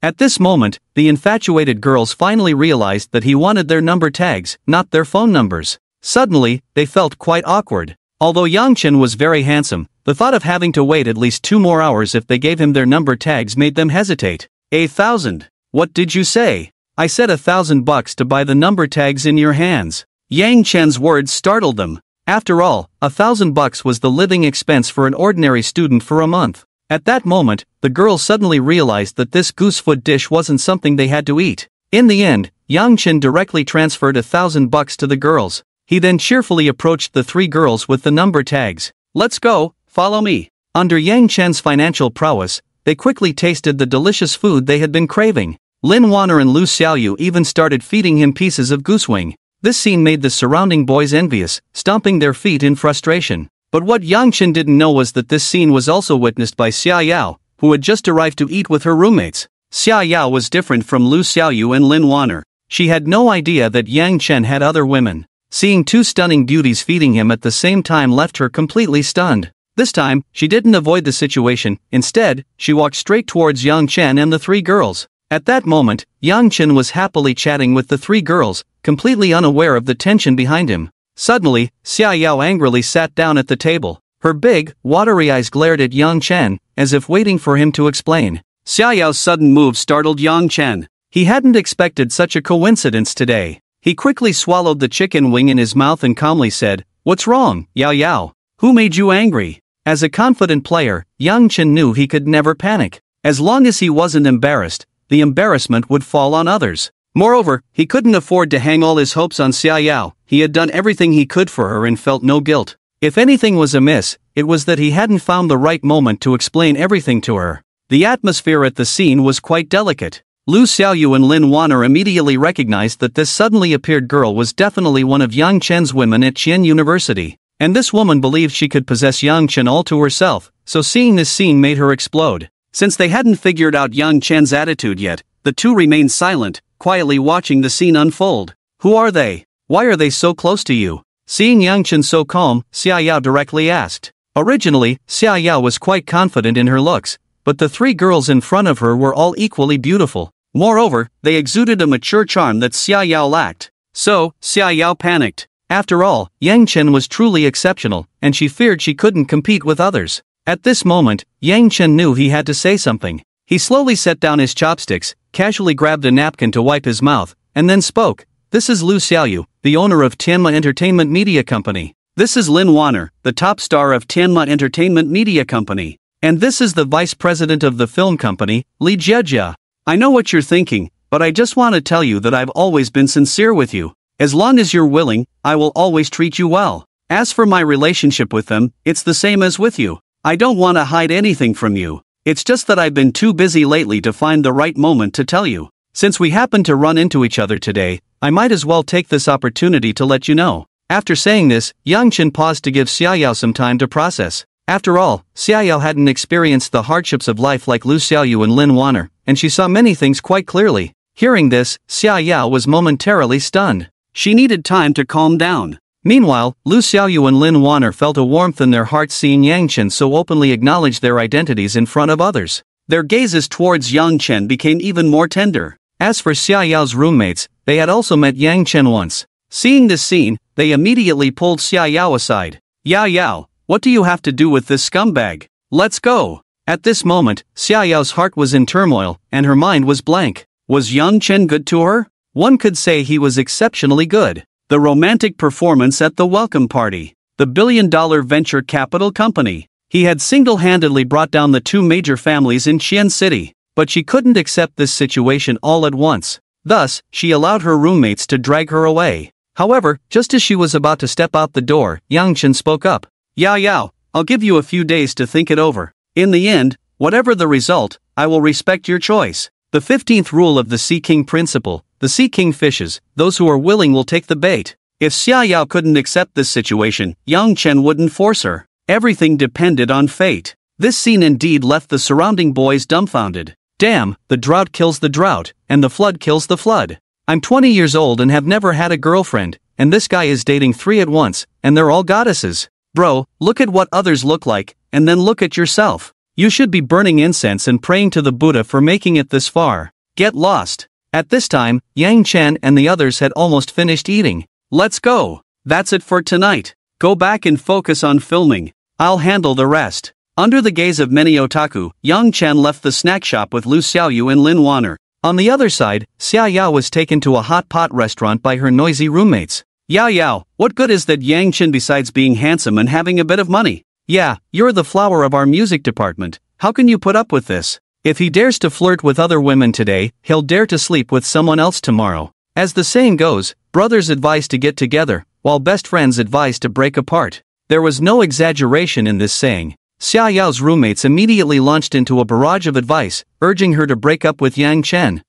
At this moment, the infatuated girls finally realized that he wanted their number tags, not their phone numbers. Suddenly, they felt quite awkward. Although Yang Chen was very handsome, the thought of having to wait at least 2 more hours if they gave him their number tags made them hesitate. 1,000. What did you say? I said $1,000 to buy the number tags in your hands. Yang Chen's words startled them. After all, $1,000 was the living expense for an ordinary student for a month. At that moment, the girls suddenly realized that this goosefoot dish wasn't something they had to eat. In the end, Yang Chen directly transferred $1,000 to the girls. He then cheerfully approached the 3 girls with the number tags. Let's go, follow me. Under Yang Chen's financial prowess, they quickly tasted the delicious food they had been craving. Lin Wanner and Lu Xiaoyu even started feeding him pieces of goosewing. This scene made the surrounding boys envious, stomping their feet in frustration. But what Yang Chen didn't know was that this scene was also witnessed by Xia Yao, who had just arrived to eat with her roommates. Xia Yao was different from Lu Xiaoyu and Lin Wanner. She had no idea that Yang Chen had other women. Seeing 2 stunning beauties feeding him at the same time left her completely stunned. This time, she didn't avoid the situation. Instead, she walked straight towards Yang Chen and the 3 girls. At that moment, Yang Chen was happily chatting with the 3 girls, completely unaware of the tension behind him. Suddenly, Xia Yao angrily sat down at the table. Her big, watery eyes glared at Yang Chen, as if waiting for him to explain. Xia Yao's sudden move startled Yang Chen. He hadn't expected such a coincidence today. He quickly swallowed the chicken wing in his mouth and calmly said, "What's wrong, Yao Yao? Who made you angry?" As a confident player, Yang Chen knew he could never panic. As long as he wasn't embarrassed, the embarrassment would fall on others. Moreover, he couldn't afford to hang all his hopes on Xia Yao. He had done everything he could for her and felt no guilt. If anything was amiss, it was that he hadn't found the right moment to explain everything to her. The atmosphere at the scene was quite delicate. Lu Xiaoyu and Lin Wanner immediately recognized that this suddenly appeared girl was definitely one of Yang Chen's women at Qian University. And this woman believed she could possess Yang Chen all to herself, so seeing this scene made her explode. Since they hadn't figured out Yang Chen's attitude yet, the 2 remained silent, quietly watching the scene unfold. Who are they? Why are they so close to you? Seeing Yang Chen so calm, Xia Yao directly asked. Originally, Xia Yao was quite confident in her looks, but the 3 girls in front of her were all equally beautiful. Moreover, they exuded a mature charm that Xia Yao lacked. So, Xia Yao panicked. After all, Yang Chen was truly exceptional, and she feared she couldn't compete with others. At this moment, Yang Chen knew he had to say something. He slowly set down his chopsticks, casually grabbed a napkin to wipe his mouth, and then spoke. This is Lu Xiaoyu, the owner of Tianma Entertainment Media Company. This is Lin Wanner, the top star of Tianma Entertainment Media Company. And this is the vice president of the film company, Li Jiejia. I know what you're thinking, but I just want to tell you that I've always been sincere with you. As long as you're willing, I will always treat you well. As for my relationship with them, it's the same as with you. I don't want to hide anything from you. It's just that I've been too busy lately to find the right moment to tell you. Since we happen to run into each other today, I might as well take this opportunity to let you know. After saying this, Yang Chen paused to give Xia Yao some time to process. After all, Xia Yao hadn't experienced the hardships of life like Lu Xiaoyu and Lin Wanner, and she saw many things quite clearly. Hearing this, Xia Yao was momentarily stunned. She needed time to calm down. Meanwhile, Lu Xiaoyu and Lin Wanner felt a warmth in their hearts seeing Yang Chen so openly acknowledge their identities in front of others. Their gazes towards Yang Chen became even more tender. As for Xia Yao's roommates, they had also met Yang Chen once. Seeing this scene, they immediately pulled Xia Yao aside. Yao Yao, what do you have to do with this scumbag? Let's go. At this moment, Xia Yao's heart was in turmoil, and her mind was blank. Was Yang Chen good to her? One could say he was exceptionally good. The romantic performance at the welcome party. The billion-dollar venture capital company. He had single-handedly brought down the two major families in Xian City. But she couldn't accept this situation all at once. Thus, she allowed her roommates to drag her away. However, just as she was about to step out the door, Yang Chen spoke up. Yao Yao, I'll give you a few days to think it over. In the end, whatever the result, I will respect your choice. The 15th rule of the Sea King principle, the Sea King fishes, those who are willing will take the bait. If Xia Yao couldn't accept this situation, Yang Chen wouldn't force her. Everything depended on fate. This scene indeed left the surrounding boys dumbfounded. Damn, the drought kills the drought, and the flood kills the flood. I'm 20 years old and have never had a girlfriend, and this guy is dating 3 at once, and they're all goddesses. Bro, look at what others look like, and then look at yourself. You should be burning incense and praying to the Buddha for making it this far. Get lost. At this time, Yang Chen and the others had almost finished eating. Let's go. That's it for tonight. Go back and focus on filming. I'll handle the rest. Under the gaze of many otaku, Yang Chen left the snack shop with Lu Xiaoyu and Lin Wanner. On the other side, Xia Yao was taken to a hot pot restaurant by her noisy roommates. Yao Yao, what good is that Yang Chen besides being handsome and having a bit of money? Yeah, you're the flower of our music department. How can you put up with this? If he dares to flirt with other women today, he'll dare to sleep with someone else tomorrow. As the saying goes, brothers advise to get together, while best friends advise to break apart. There was no exaggeration in this saying. Xia Yao's roommates immediately launched into a barrage of advice, urging her to break up with Yang Chen.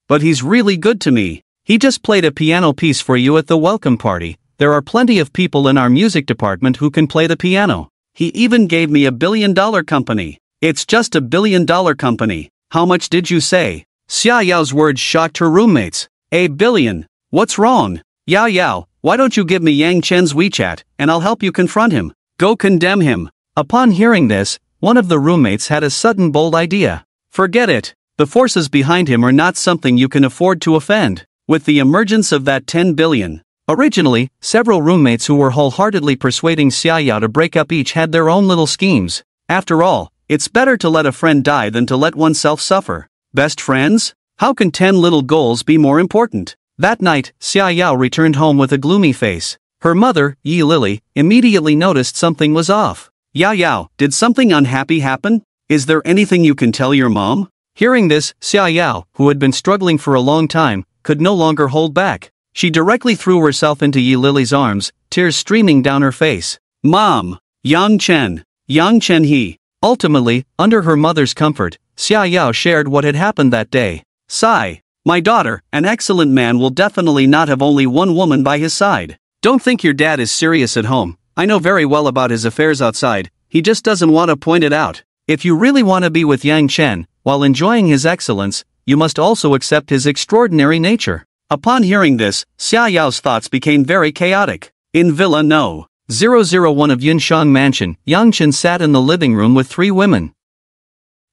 But he's really good to me. He just played a piano piece for you at the welcome party. There are plenty of people in our music department who can play the piano. He even gave me $1 billion company. It's just $1 billion company. How much did you say? Xia Yao's words shocked her roommates. $1 billion. What's wrong? Yao Yao, why don't you give me Yang Chen's WeChat, and I'll help you confront him. Go condemn him. Upon hearing this, one of the roommates had a sudden bold idea. Forget it. The forces behind him are not something you can afford to offend. With the emergence of that 10 billion. Originally, several roommates who were wholeheartedly persuading Xia Yao to break up each had their own little schemes. After all, it's better to let a friend die than to let oneself suffer. Best friends? How can 10 little goals be more important? That night, Xia Yao returned home with a gloomy face. Her mother, Yi Lily, immediately noticed something was off. Yao Yao, did something unhappy happen? Is there anything you can tell your mom? Hearing this, Xia Yao, who had been struggling for a long time, could no longer hold back. She directly threw herself into Yi Lily's arms, tears streaming down her face. Mom! Yang Chen he. Ultimately, under her mother's comfort, Xia Yao shared what had happened that day. Sigh. My daughter, an excellent man will definitely not have only one woman by his side. Don't think your dad is serious at home. I know very well about his affairs outside, he just doesn't want to point it out. If you really want to be with Yang Chen, while enjoying his excellence, you must also accept his extraordinary nature. Upon hearing this, Xia Yao's thoughts became very chaotic. In Villa No. 001 of Yunshang Mansion, Yang Chen sat in the living room with 3 women.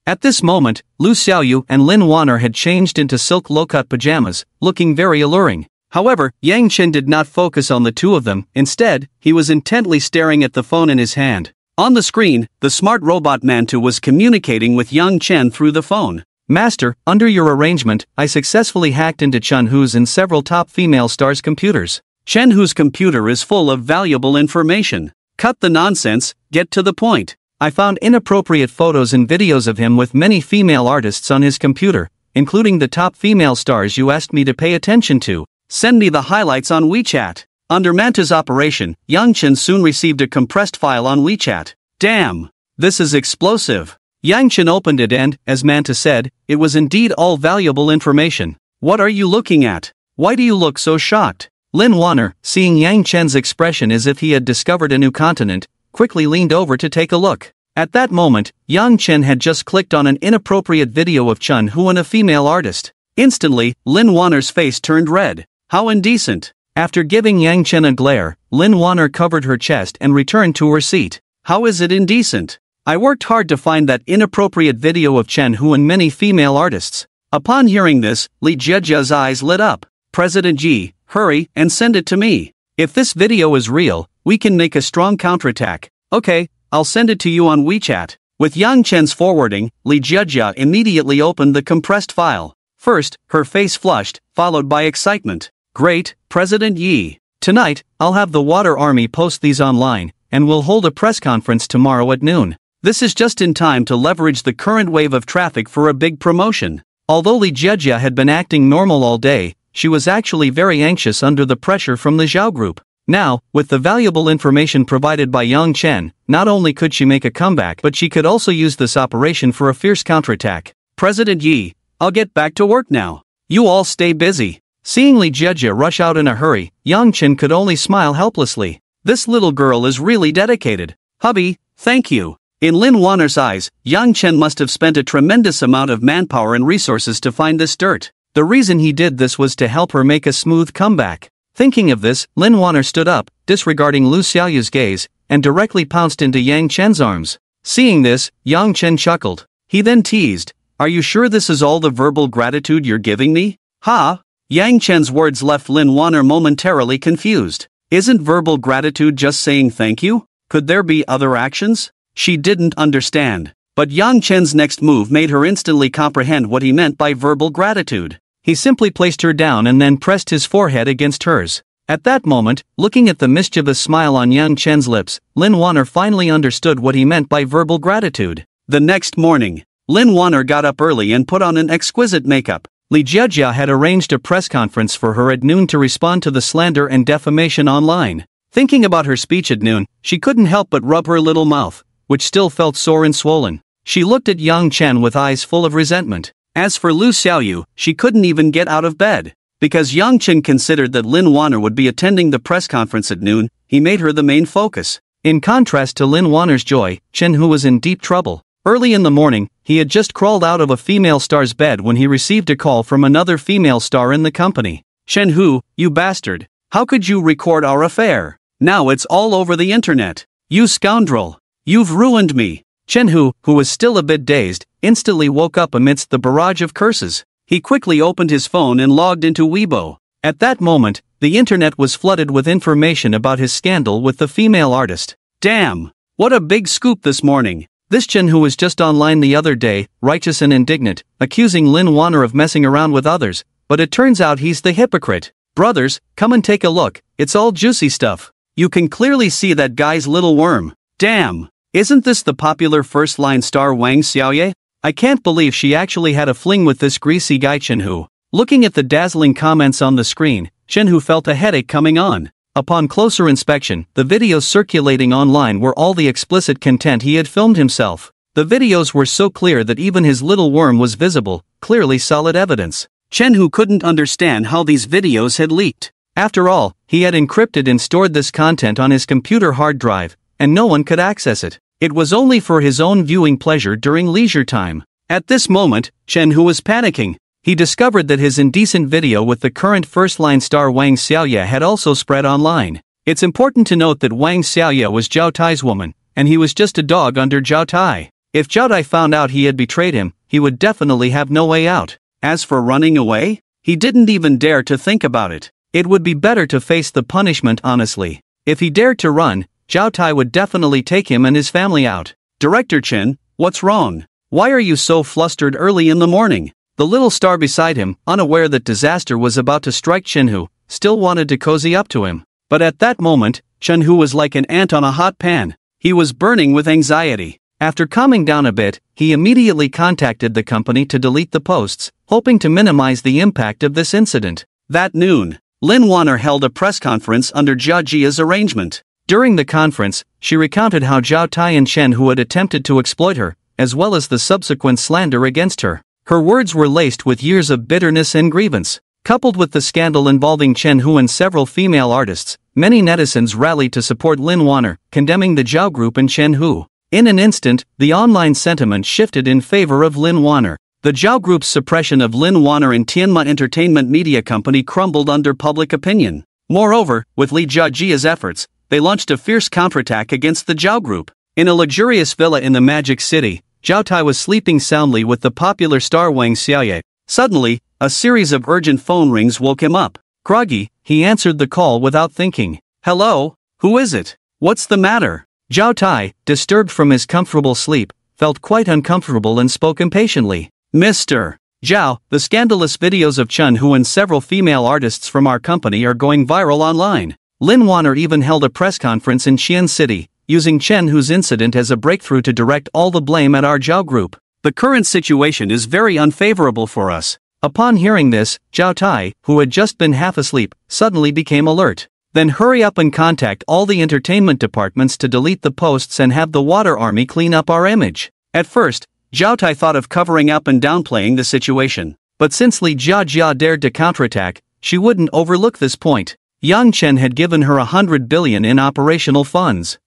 At this moment, Lu Xiaoyu and Lin Wanner had changed into silk low-cut pajamas, looking very alluring. However, Yang Chen did not focus on the two of them. Instead, he was intently staring at the phone in his hand. On the screen, the smart robot Mantu was communicating with Yang Chen through the phone. Master, under your arrangement, I successfully hacked into Chen Hu's and several top female stars' computers. Chen Hu's computer is full of valuable information. Cut the nonsense, get to the point. I found inappropriate photos and videos of him with many female artists on his computer, including the top female stars you asked me to pay attention to. Send me the highlights on WeChat. Under Manta's operation, Yang Chen soon received a compressed file on WeChat. Damn! This is explosive. Yang Chen opened it and, as Manta said, it was indeed all valuable information. What are you looking at? Why do you look so shocked? Lin Wanner, seeing Yang Chen's expression as if he had discovered a new continent, quickly leaned over to take a look. At that moment, Yang Chen had just clicked on an inappropriate video of Chen Hu and a female artist. Instantly, Lin Wanner's face turned red. How indecent. After giving Yang Chen a glare, Lin Wanner covered her chest and returned to her seat. How is it indecent? I worked hard to find that inappropriate video of Chen Hu and many female artists. Upon hearing this, Li Jiejia's eyes lit up. President Yi, hurry and send it to me. If this video is real, we can make a strong counterattack. Okay, I'll send it to you on WeChat. With Yang Chen's forwarding, Li Jiejia immediately opened the compressed file. First, her face flushed, followed by excitement. Great, President Yi. Tonight, I'll have the Water Army post these online, and we'll hold a press conference tomorrow at noon. This is just in time to leverage the current wave of traffic for a big promotion. Although Li Jiejia had been acting normal all day, she was actually very anxious under the pressure from the Zhao group. Now, with the valuable information provided by Yang Chen, not only could she make a comeback, but she could also use this operation for a fierce counterattack. President Yi, I'll get back to work now. You all stay busy. Seeing Li Jiejia rush out in a hurry, Yang Chen could only smile helplessly. This little girl is really dedicated. Hubby, thank you. In Lin Wanner's eyes, Yang Chen must have spent a tremendous amount of manpower and resources to find this dirt. The reason he did this was to help her make a smooth comeback. Thinking of this, Lin Wanner stood up, disregarding Lu Xiaoyu's gaze, and directly pounced into Yang Chen's arms. Seeing this, Yang Chen chuckled. He then teased, "Are you sure this is all the verbal gratitude you're giving me?" Ha! Yang Chen's words left Lin Wanner momentarily confused. Isn't verbal gratitude just saying thank you? Could there be other actions? She didn't understand. But Yang Chen's next move made her instantly comprehend what he meant by verbal gratitude. He simply placed her down and then pressed his forehead against hers. At that moment, looking at the mischievous smile on Yang Chen's lips, Lin Wanner finally understood what he meant by verbal gratitude. The next morning, Lin Wanner got up early and put on an exquisite makeup. Li Jiejia had arranged a press conference for her at noon to respond to the slander and defamation online. Thinking about her speech at noon, she couldn't help but rub her little mouth, which still felt sore and swollen. She looked at Yang Chen with eyes full of resentment. As for Lu Xiaoyu, she couldn't even get out of bed. Because Yang Chen considered that Lin Wanner would be attending the press conference at noon, he made her the main focus. In contrast to Lin Wanner's joy, Chen Hu was in deep trouble. Early in the morning, he had just crawled out of a female star's bed when he received a call from another female star in the company. "Chen Hu, you bastard. How could you record our affair? Now it's all over the internet. You scoundrel. You've ruined me." Chen Hu, who was still a bit dazed, instantly woke up amidst the barrage of curses. He quickly opened his phone and logged into Weibo. At that moment, the internet was flooded with information about his scandal with the female artist. Damn! What a big scoop this morning. This Chen Hu was just online the other day, righteous and indignant, accusing Lin Wanner of messing around with others, but it turns out he's the hypocrite. Brothers, come and take a look, it's all juicy stuff. You can clearly see that guy's little worm. Damn! Isn't this the popular first-line star Wang Xiaoye? I can't believe she actually had a fling with this greasy guy Chen Hu. Looking at the dazzling comments on the screen, Chen Hu felt a headache coming on. Upon closer inspection, the videos circulating online were all the explicit content he had filmed himself. The videos were so clear that even his little worm was visible, clearly solid evidence. Chen Hu couldn't understand how these videos had leaked. After all, he had encrypted and stored this content on his computer hard drive, and no one could access it. It was only for his own viewing pleasure during leisure time. At this moment, Chen Hu was panicking. He discovered that his indecent video with the current first-line star Wang Xiaoye had also spread online. It's important to note that Wang Xiaoye was Zhao Tai's woman, and he was just a dog under Zhao Tai. If Zhao Tai found out he had betrayed him, he would definitely have no way out. As for running away, he didn't even dare to think about it. It would be better to face the punishment honestly. If he dared to run, Zhao Tai would definitely take him and his family out. Director Chen, what's wrong? Why are you so flustered early in the morning? The little star beside him, unaware that disaster was about to strike Chen Hu, still wanted to cozy up to him. But at that moment, Chen Hu was like an ant on a hot pan. He was burning with anxiety. After calming down a bit, he immediately contacted the company to delete the posts, hoping to minimize the impact of this incident. That noon, Lin Wanner held a press conference under Jia Jia's arrangement. During the conference, she recounted how Zhao Tai and Chen Hu had attempted to exploit her, as well as the subsequent slander against her. Her words were laced with years of bitterness and grievance. Coupled with the scandal involving Chen Hu and several female artists, many netizens rallied to support Lin Wanner, condemning the Zhao Group and Chen Hu. In an instant, the online sentiment shifted in favor of Lin Wanner. The Zhao Group's suppression of Lin Wanner and Tianma Entertainment Media Company crumbled under public opinion. Moreover, with Li Jiajia's efforts, they launched a fierce counterattack against the Zhao group. In a luxurious villa in the Magic City, Zhao Tai was sleeping soundly with the popular star Wang Xiaoye. Suddenly, a series of urgent phone rings woke him up. Groggy, he answered the call without thinking. Hello? Who is it? What's the matter? Zhao Tai, disturbed from his comfortable sleep, felt quite uncomfortable and spoke impatiently. Mr. Zhao, the scandalous videos of Chen Hu and several female artists from our company are going viral online. Lin Wanner even held a press conference in Xi'an City, using Chen Hu's incident as a breakthrough to direct all the blame at our Zhao group. The current situation is very unfavorable for us. Upon hearing this, Zhao Tai, who had just been half asleep, suddenly became alert. Then hurry up and contact all the entertainment departments to delete the posts and have the water army clean up our image. At first, Zhao Tai thought of covering up and downplaying the situation. But since Li Jiajia dared to counterattack, she wouldn't overlook this point. Yang Chen had given her 100 billion in operational funds.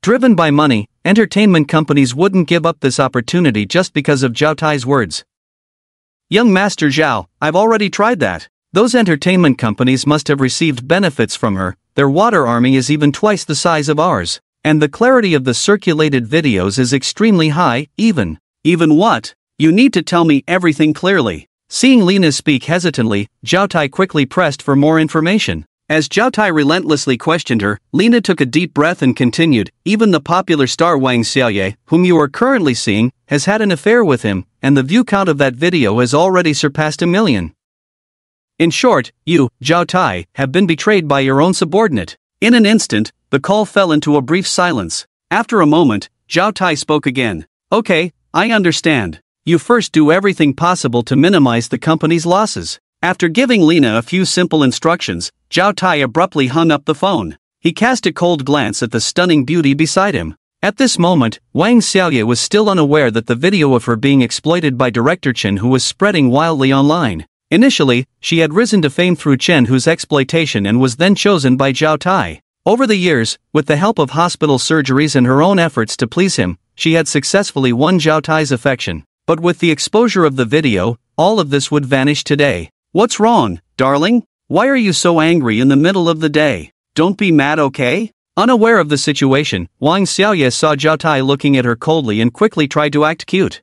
Driven by money, entertainment companies wouldn't give up this opportunity just because of Zhao Tai's words. Young Master Zhao, I've already tried that. Those entertainment companies must have received benefits from her. Their water army is even twice the size of ours. And the clarity of the circulated videos is extremely high, even. Even what? You need to tell me everything clearly. Seeing Lina speak hesitantly, Zhao Tai quickly pressed for more information. As Zhao Tai relentlessly questioned her, Lina took a deep breath and continued, even the popular star Wang Xiaoye, whom you are currently seeing, has had an affair with him, and the view count of that video has already surpassed 1 million. In short, you, Zhao Tai, have been betrayed by your own subordinate. In an instant, the call fell into a brief silence. After a moment, Zhao Tai spoke again. Okay, I understand. You first do everything possible to minimize the company's losses. After giving Lina a few simple instructions, Zhao Tai abruptly hung up the phone. He cast a cold glance at the stunning beauty beside him. At this moment, Wang Xiaoye was still unaware that the video of her being exploited by Director Chen Hu was spreading wildly online. Initially, she had risen to fame through Chen Hu's exploitation and was then chosen by Zhao Tai. Over the years, with the help of hospital surgeries and her own efforts to please him, she had successfully won Zhao Tai's affection. But with the exposure of the video, all of this would vanish today. What's wrong, darling? Why are you so angry in the middle of the day? Don't be mad, okay? Unaware of the situation, Wang Xiaoye saw Zhao Tai looking at her coldly and quickly tried to act cute.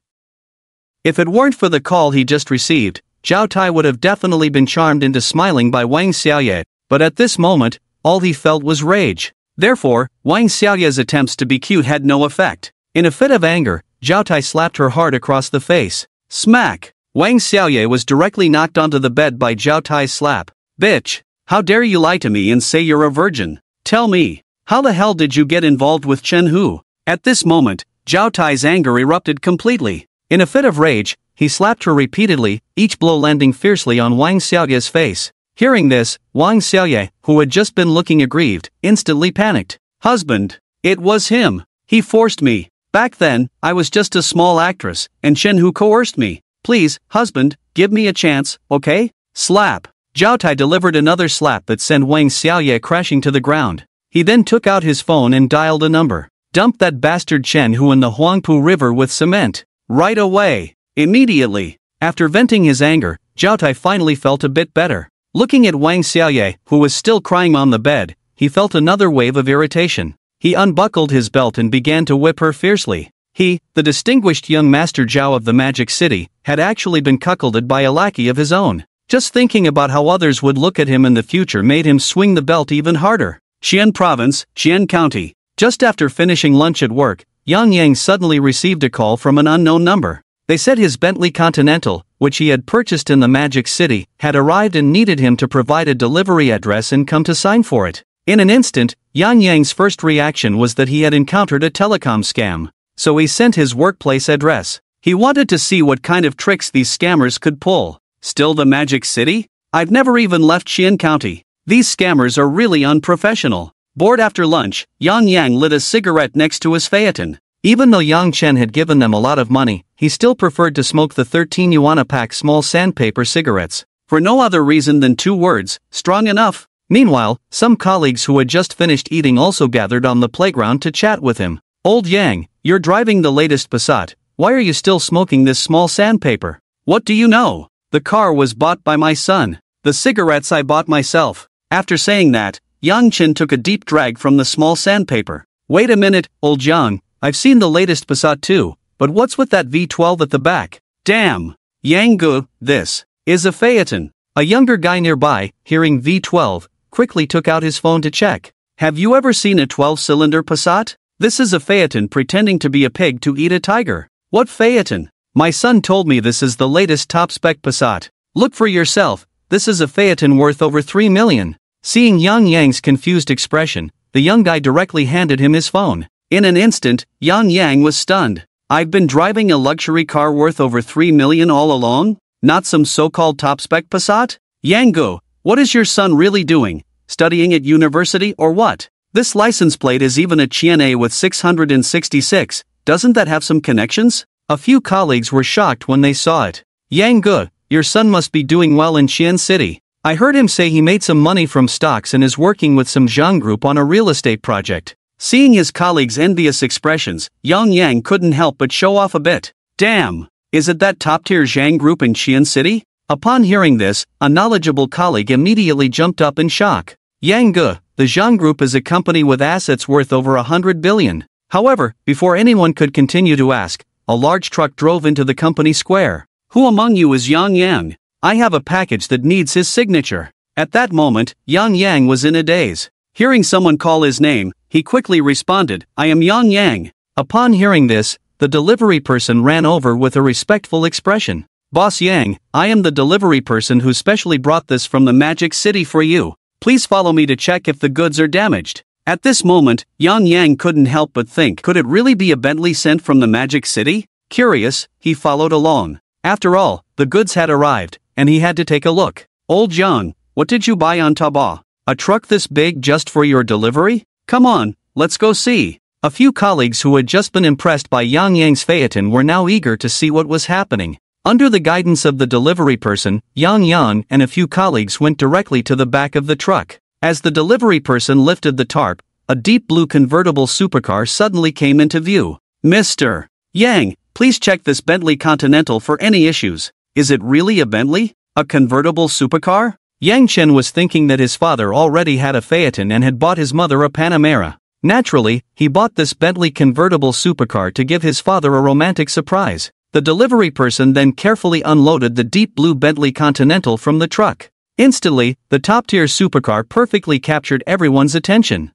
If it weren't for the call he just received, Zhao Tai would have definitely been charmed into smiling by Wang Xiaoye, but at this moment, all he felt was rage. Therefore, Wang Xiaoye's attempts to be cute had no effect. In a fit of anger, Zhao Tai slapped her hard across the face. Smack! Wang Xiaoye was directly knocked onto the bed by Zhao Tai's slap. Bitch! How dare you lie to me and say you're a virgin? Tell me, how the hell did you get involved with Chen Hu? At this moment, Zhao Tai's anger erupted completely. In a fit of rage, he slapped her repeatedly, each blow landing fiercely on Wang Xiaoye's face. Hearing this, Wang Xiaoye, who had just been looking aggrieved, instantly panicked. Husband! It was him! He forced me! Back then, I was just a small actress, and Chen Hu coerced me. Please, husband, give me a chance, okay? Slap! Zhao Tai delivered another slap that sent Wang Xiaoye crashing to the ground. He then took out his phone and dialed a number. Dump that bastard Chen Hu in the Huangpu River with cement. Right away. Immediately. After venting his anger, Zhao Tai finally felt a bit better. Looking at Wang Xiaoye, who was still crying on the bed, he felt another wave of irritation. He unbuckled his belt and began to whip her fiercely. He, the distinguished young Master Zhao of the Magic City, had actually been cuckolded by a lackey of his own. Just thinking about how others would look at him in the future made him swing the belt even harder. Xi'an Province, Xi'an County. Just after finishing lunch at work, Yang Yang suddenly received a call from an unknown number. They said his Bentley Continental, which he had purchased in the Magic City, had arrived and needed him to provide a delivery address and come to sign for it. In an instant, Yang Yang's first reaction was that he had encountered a telecom scam. So he sent his workplace address. He wanted to see what kind of tricks these scammers could pull. Still the Magic City? I've never even left Xi'an County. These scammers are really unprofessional. Bored after lunch, Yang Yang lit a cigarette next to his phaeton. Even though Yang Chen had given them a lot of money, he still preferred to smoke the 13 yuan a pack small sandpaper cigarettes. For no other reason than 2 words, strong enough. Meanwhile, some colleagues who had just finished eating also gathered on the playground to chat with him. Old Yang, you're driving the latest Passat. Why are you still smoking this small sandpaper? What do you know? The car was bought by my son. The cigarettes I bought myself. After saying that, Yang Chen took a deep drag from the small sandpaper. Wait a minute, old Yang, I've seen the latest Passat too, but what's with that V12 at the back? Damn! Yang Gu, this is a Phaeton. A younger guy nearby, hearing V12, quickly took out his phone to check. Have you ever seen a 12-cylinder Passat? This is a Phaeton pretending to be a pig to eat a tiger. What Phaeton? My son told me this is the latest top-spec Passat. Look for yourself, this is a Phaeton worth over 3 million. Seeing Yang Yang's confused expression, the young guy directly handed him his phone. In an instant, Yang Yang was stunned. I've been driving a luxury car worth over 3 million all along? Not some so-called top-spec Passat? Yang Gu, what is your son really doing? Studying at university or what? This license plate is even a Qian with 666, doesn't that have some connections? A few colleagues were shocked when they saw it. Yang Gu, your son must be doing well in Qian City. I heard him say he made some money from stocks and is working with some Zhang Group on a real estate project. Seeing his colleagues' envious expressions, Yang Yang couldn't help but show off a bit. Damn! Is it that top-tier Zhang Group in Qian City? Upon hearing this, a knowledgeable colleague immediately jumped up in shock. Yang Gu, the Zhang Group is a company with assets worth over 100 billion. However, before anyone could continue to ask, a large truck drove into the company square. Who among you is Yang Yang? I have a package that needs his signature. At that moment, Yang Yang was in a daze. Hearing someone call his name, he quickly responded, I am Yang Yang. Upon hearing this, the delivery person ran over with a respectful expression. Boss Yang, I am the delivery person who specially brought this from the Magic City for you. Please follow me to check if the goods are damaged. At this moment, Yang Yang couldn't help but think, could it really be a Bentley sent from the Magic City? Curious, he followed along. After all, the goods had arrived, and he had to take a look. Old Yang, what did you buy on Taobao? A truck this big just for your delivery? Come on, let's go see. A few colleagues who had just been impressed by Yang Yang's Phaeton were now eager to see what was happening. Under the guidance of the delivery person, Yang Yang and a few colleagues went directly to the back of the truck. As the delivery person lifted the tarp, a deep blue convertible supercar suddenly came into view. Mr. Yang, please check this Bentley Continental for any issues. Is it really a Bentley? A convertible supercar? Yang Chen was thinking that his father already had a Phaeton and had bought his mother a Panamera. Naturally, he bought this Bentley convertible supercar to give his father a romantic surprise. The delivery person then carefully unloaded the deep blue Bentley Continental from the truck. Instantly, the top-tier supercar perfectly captured everyone's attention.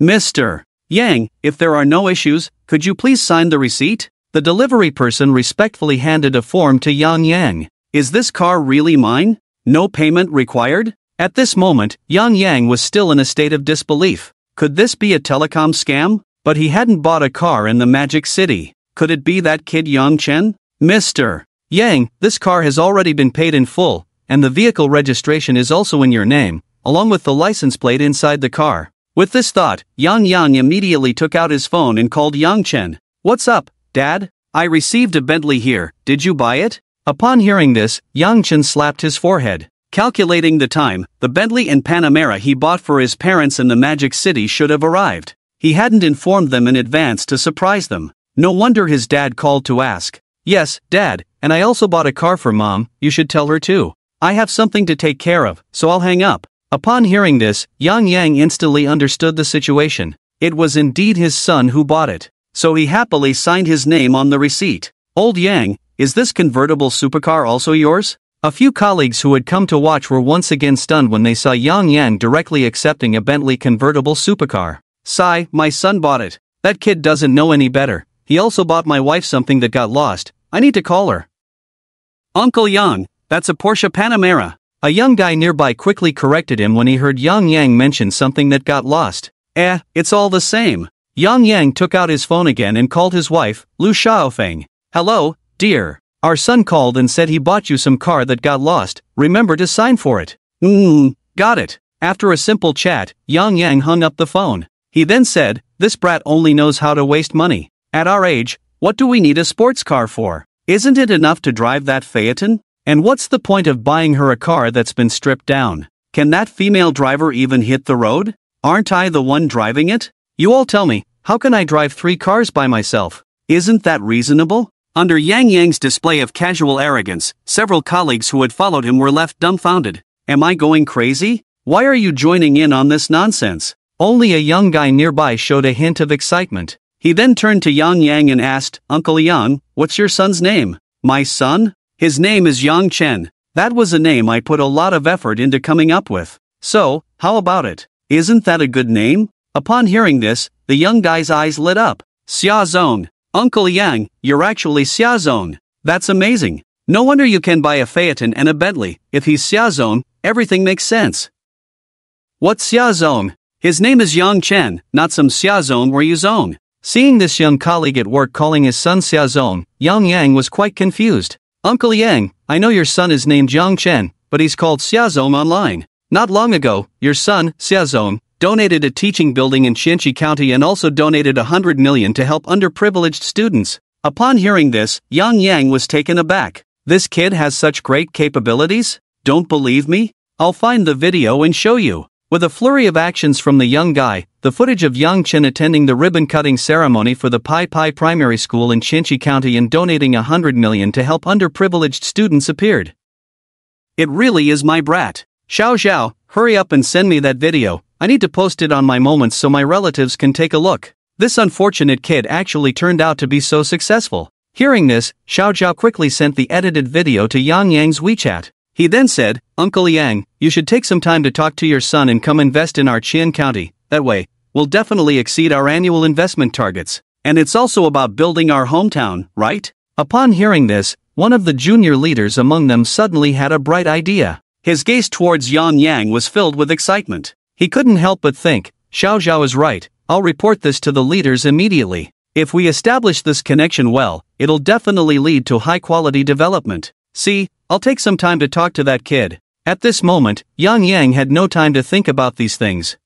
Mr. Yang, if there are no issues, could you please sign the receipt? The delivery person respectfully handed a form to Yang Yang. Is this car really mine? No payment required? At this moment, Yang Yang was still in a state of disbelief. Could this be a telecom scam? But he hadn't bought a car in the Magic City. Could it be that kid Yang Chen? Mr. Yang, this car has already been paid in full, and the vehicle registration is also in your name, along with the license plate inside the car. With this thought, Yang Yang immediately took out his phone and called Yang Chen. What's up, Dad? I received a Bentley here, did you buy it? Upon hearing this, Yang Chen slapped his forehead. Calculating the time, the Bentley and Panamera he bought for his parents in the Magic City should have arrived. He hadn't informed them in advance to surprise them. No wonder his dad called to ask. Yes, Dad, and I also bought a car for Mom, you should tell her too. I have something to take care of, so I'll hang up. Upon hearing this, Yang Yang instantly understood the situation. It was indeed his son who bought it. So he happily signed his name on the receipt. Old Yang, is this convertible supercar also yours? A few colleagues who had come to watch were once again stunned when they saw Yang Yang directly accepting a Bentley convertible supercar. Sigh, my son bought it. That kid doesn't know any better. He also bought my wife something that got lost. I need to call her. Uncle Yang, that's a Porsche Panamera. A young guy nearby quickly corrected him when he heard Yang Yang mention something that got lost. It's all the same. Yang Yang took out his phone again and called his wife, Lu Xiaofeng. Hello, dear. Our son called and said he bought you some car that got lost. Remember to sign for it. Got it. After a simple chat, Yang Yang hung up the phone. He then said, this brat only knows how to waste money. At our age, what do we need a sports car for? Isn't it enough to drive that Phaeton? And what's the point of buying her a car that's been stripped down? Can that female driver even hit the road? Aren't I the one driving it? You all tell me, how can I drive 3 cars by myself? Isn't that reasonable? Under Yang Yang's display of casual arrogance, several colleagues who had followed him were left dumbfounded. Am I going crazy? Why are you joining in on this nonsense? Only a young guy nearby showed a hint of excitement. He then turned to Yang Yang and asked, Uncle Yang, what's your son's name? My son? His name is Yang Chen. That was a name I put a lot of effort into coming up with. So, how about it? Isn't that a good name? Upon hearing this, the young guy's eyes lit up. Xia Zong. Uncle Yang, you're actually Xia Zong. That's amazing. No wonder you can buy a Phaeton and a Bentley. If he's Xia Zong, everything makes sense. What's Xia Zong? His name is Yang Chen, not some Xia Zong where you zone. Seeing this young colleague at work calling his son Xia Zong, Yang Yang was quite confused. Uncle Yang, I know your son is named Yang Chen, but he's called Xia Zong online. Not long ago, your son, Xia Zong, donated a teaching building in Qianqi County and also donated 100 million to help underprivileged students. Upon hearing this, Yang Yang was taken aback. This kid has such great capabilities? Don't believe me? I'll find the video and show you. With a flurry of actions from the young guy, the footage of Yang Chen attending the ribbon-cutting ceremony for the Pai Pai Primary School in Qianqi County and donating 100 million to help underprivileged students appeared. It really is my brat. Xiao Xiao, hurry up and send me that video. I need to post it on my Moments so my relatives can take a look. This unfortunate kid actually turned out to be so successful. Hearing this, Xiao Xiao quickly sent the edited video to Yang Yang's WeChat. He then said, Uncle Yang, you should take some time to talk to your son and come invest in our Qian County. That way, we'll definitely exceed our annual investment targets. And it's also about building our hometown, right? Upon hearing this, one of the junior leaders among them suddenly had a bright idea. His gaze towards Yang Yang was filled with excitement. He couldn't help but think, Xiao Xiao is right, I'll report this to the leaders immediately. If we establish this connection well, it'll definitely lead to high-quality development. See, I'll take some time to talk to that kid. At this moment, Yang Yang had no time to think about these things.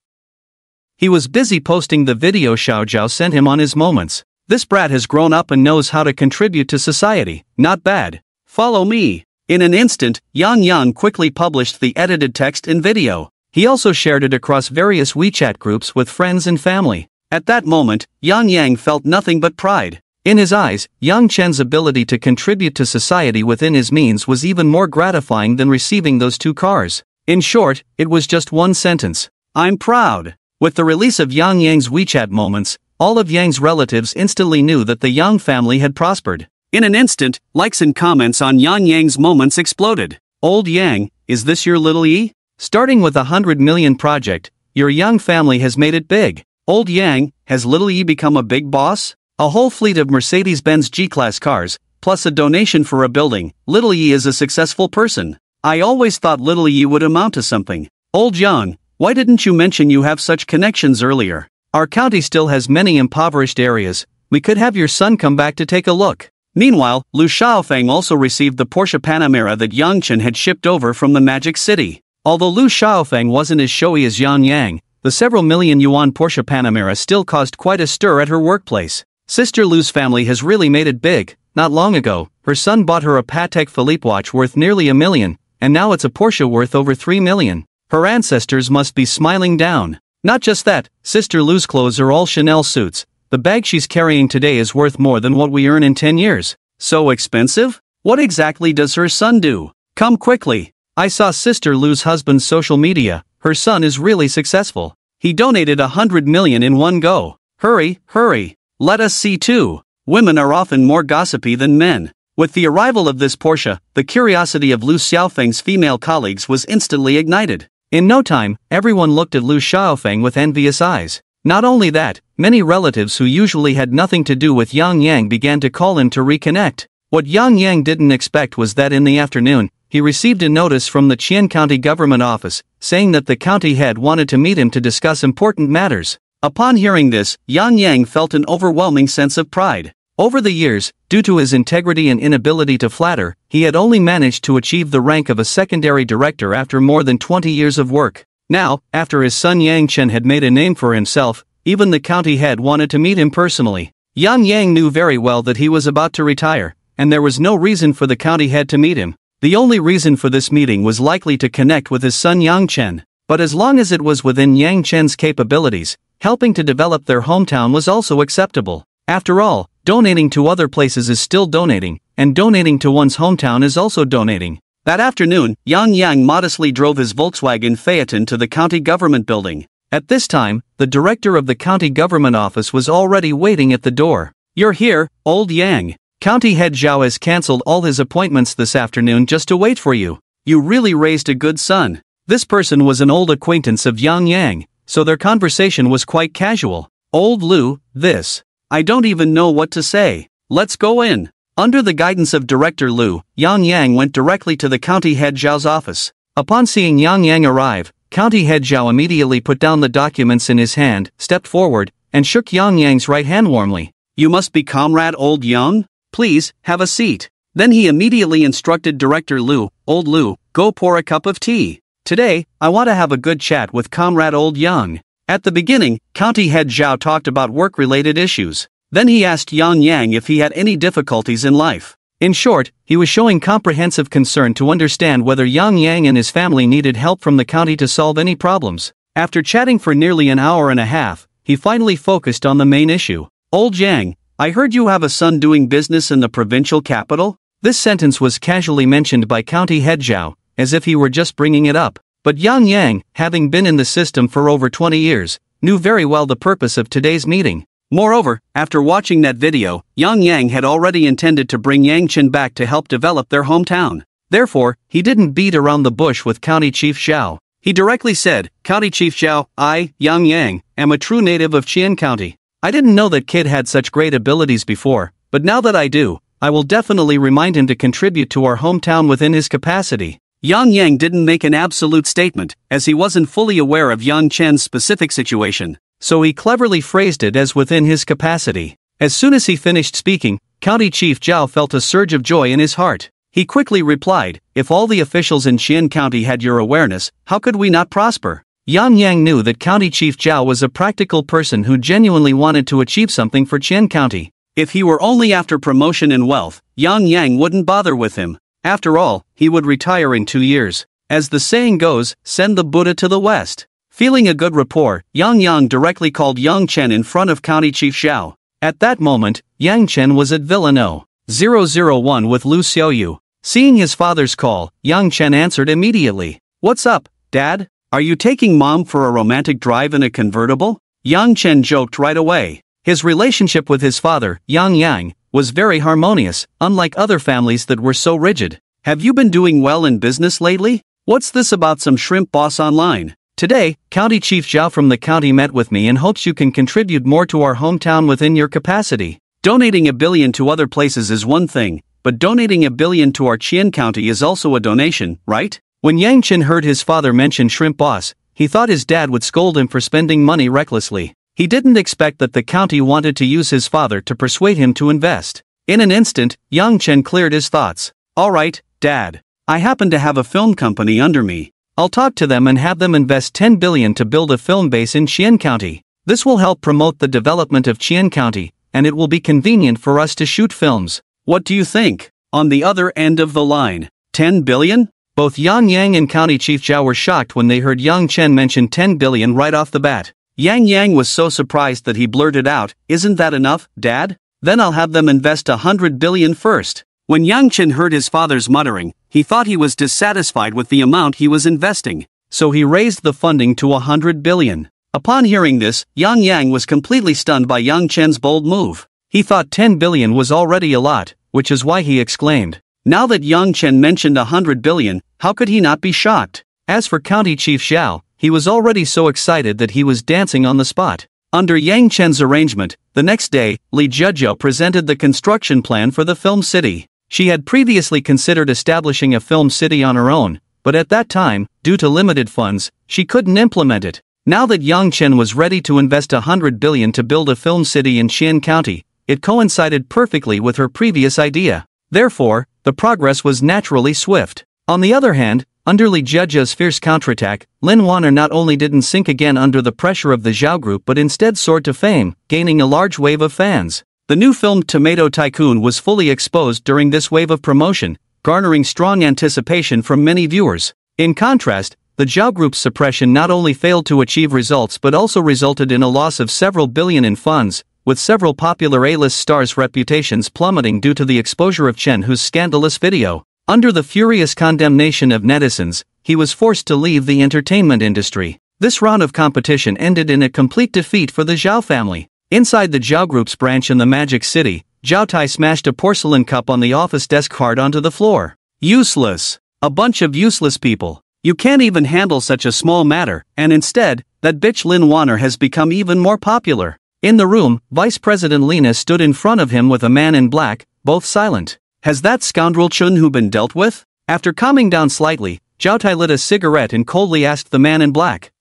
He was busy posting the video Xiao Zhao sent him on his Moments. This brat has grown up and knows how to contribute to society. Not bad. Follow me. In an instant, Yang Yang quickly published the edited text and video. He also shared it across various WeChat groups with friends and family. At that moment, Yang Yang felt nothing but pride. In his eyes, Yang Chen's ability to contribute to society within his means was even more gratifying than receiving those 2 cars. In short, it was just one sentence. I'm proud. With the release of Yang Yang's WeChat Moments, all of Yang's relatives instantly knew that the Yang family had prospered. In an instant, likes and comments on Yang Yang's Moments exploded. Old Yang, is this your little E? Starting with a 100 million project, your Yang family has made it big. Old Yang, has little E become a big boss? A whole fleet of Mercedes-Benz G-Class cars, plus a donation for a building. Little E is a successful person. I always thought Little E would amount to something. Old Yang, why didn't you mention you have such connections earlier? Our county still has many impoverished areas. We could have your son come back to take a look. Meanwhile, Lu Xiaofeng also received the Porsche Panamera that Yang Chen had shipped over from the Magic City. Although Lu Xiaofeng wasn't as showy as Yang Yang, the several million yuan Porsche Panamera still caused quite a stir at her workplace. Sister Lu's family has really made it big. Not long ago, her son bought her a Patek Philippe watch worth nearly $1 million, and now it's a Porsche worth over $3 million. Her ancestors must be smiling down. Not just that, Sister Lu's clothes are all Chanel suits. The bag she's carrying today is worth more than what we earn in 10 years. So expensive? What exactly does her son do? Come quickly. I saw Sister Lu's husband's social media. Her son is really successful. He donated 100 million in one go. Hurry, hurry. Let us see too. Women are often more gossipy than men. With the arrival of this Porsche, the curiosity of Lu Xiaofeng's female colleagues was instantly ignited. In no time, everyone looked at Lu Xiaofeng with envious eyes. Not only that, many relatives who usually had nothing to do with Yang Yang began to call him to reconnect. What Yang Yang didn't expect was that in the afternoon, he received a notice from the Qian County government office, saying that the county head wanted to meet him to discuss important matters. Upon hearing this, Yang Yang felt an overwhelming sense of pride. Over the years, due to his integrity and inability to flatter, he had only managed to achieve the rank of a secondary director after more than 20 years of work. Now, after his son Yang Chen had made a name for himself, even the county head wanted to meet him personally. Yang Yang knew very well that he was about to retire, and there was no reason for the county head to meet him. The only reason for this meeting was likely to connect with his son Yang Chen. But as long as it was within Yang Chen's capabilities, helping to develop their hometown was also acceptable. After all, donating to other places is still donating, and donating to one's hometown is also donating. That afternoon, Yang Yang modestly drove his Volkswagen Phaeton to the county government building. At this time, the director of the county government office was already waiting at the door. "You're here, old Yang. County head Zhao has cancelled all his appointments this afternoon just to wait for you. You really raised a good son." This person was an old acquaintance of Yang Yang, so their conversation was quite casual. "Old Lu, I don't even know what to say. Let's go in." Under the guidance of Director Lu, Yang Yang went directly to the county head Zhao's office. Upon seeing Yang Yang arrive, county head Zhao immediately put down the documents in his hand, stepped forward, and shook Yang Yang's right hand warmly. "You must be Comrade Old Yang? Please, have a seat." Then he immediately instructed Director Lu, "Old Lu, go pour a cup of tea. Today, I want to have a good chat with Comrade Old Yang." At the beginning, County Head Zhao talked about work-related issues. Then he asked Yang Yang if he had any difficulties in life. In short, he was showing comprehensive concern to understand whether Yang Yang and his family needed help from the county to solve any problems. After chatting for nearly an hour and a half, he finally focused on the main issue. "Old Yang, I heard you have a son doing business in the provincial capital?" This sentence was casually mentioned by County Head Zhao, as if he were just bringing it up. But Yang Yang, having been in the system for over 20 years, knew very well the purpose of today's meeting. Moreover, after watching that video, Yang Yang had already intended to bring Yang Chen back to help develop their hometown. Therefore, he didn't beat around the bush with County Chief Zhao. He directly said, "County Chief Zhao, I, Yang Yang, am a true native of Qian County. I didn't know that kid had such great abilities before, but now that I do, I will definitely remind him to contribute to our hometown within his capacity." Yang Yang didn't make an absolute statement, as he wasn't fully aware of Yang Chen's specific situation, so he cleverly phrased it as within his capacity. As soon as he finished speaking, County Chief Zhao felt a surge of joy in his heart. He quickly replied, "If all the officials in Qian County had your awareness, how could we not prosper?" Yang Yang knew that County Chief Zhao was a practical person who genuinely wanted to achieve something for Qian County. If he were only after promotion and wealth, Yang Yang wouldn't bother with him. After all, he would retire in 2 years. As the saying goes, send the Buddha to the West. Feeling a good rapport, Yang Yang directly called Yang Chen in front of County Chief Zhao. At that moment, Yang Chen was at Villa No. 001 with Lu Xiaoyu. Seeing his father's call, Yang Chen answered immediately. "What's up, Dad? Are you taking Mom for a romantic drive in a convertible?" Yang Chen joked right away. His relationship with his father, Yang Yang, was very harmonious, unlike other families that were so rigid. "Have you been doing well in business lately? What's this about some shrimp boss online?" "Today, County Chief Zhao from the county met with me and hopes you can contribute more to our hometown within your capacity. Donating $1 billion to other places is one thing, but donating $1 billion to our Qian County is also a donation, right?" When Yang Chen heard his father mention shrimp boss, he thought his dad would scold him for spending money recklessly. He didn't expect that the county wanted to use his father to persuade him to invest. In an instant, Yang Chen cleared his thoughts. "All right, Dad. I happen to have a film company under me. I'll talk to them and have them invest $10 billion to build a film base in Qian County. This will help promote the development of Qian County, and it will be convenient for us to shoot films. What do you think?" On the other end of the line, $10 billion? Both Yang Yang and County Chief Zhao were shocked when they heard Yang Chen mention $10 billion right off the bat. Yang Yang was so surprised that he blurted out, "Isn't that enough, Dad? Then I'll have them invest $100 billion first." When Yang Chen heard his father's muttering, he thought he was dissatisfied with the amount he was investing, so he raised the funding to $100 billion. Upon hearing this, Yang Yang was completely stunned by Yang Chen's bold move. He thought $10 billion was already a lot, which is why he exclaimed. Now that Yang Chen mentioned $100 billion, how could he not be shocked? As for County Chief Zhao, he was already so excited that he was dancing on the spot. Under Yang Chen's arrangement, the next day, Li Zhezhou presented the construction plan for the film city. She had previously considered establishing a film city on her own, but at that time, due to limited funds, she couldn't implement it. Now that Yang Chen was ready to invest $100 billion to build a film city in Qian County, it coincided perfectly with her previous idea. Therefore, the progress was naturally swift. On the other hand, under Li Zhezhou's fierce counterattack, Lin Wanner not only didn't sink again under the pressure of the Zhao Group but instead soared to fame, gaining a large wave of fans. The new film Tomato Tycoon was fully exposed during this wave of promotion, garnering strong anticipation from many viewers. In contrast, the Zhao Group's suppression not only failed to achieve results but also resulted in a loss of several billion in funds, with several popular A-list stars' reputations plummeting due to the exposure of Chen Hu's scandalous video. Under the furious condemnation of netizens, he was forced to leave the entertainment industry. This round of competition ended in a complete defeat for the Zhao family. Inside the Zhao Group's branch in the Magic City, Zhao Tai smashed a porcelain cup on the office desk hard onto the floor. Useless. A bunch of useless people. You can't even handle such a small matter, and instead, that bitch Lin Wanner has become even more popular. In the room, Vice President Lina stood in front of him with a man in black, both silent. Has that scoundrel Chun Hu been dealt with? After calming down slightly, Zhao Tai lit a cigarette and coldly asked the man in black.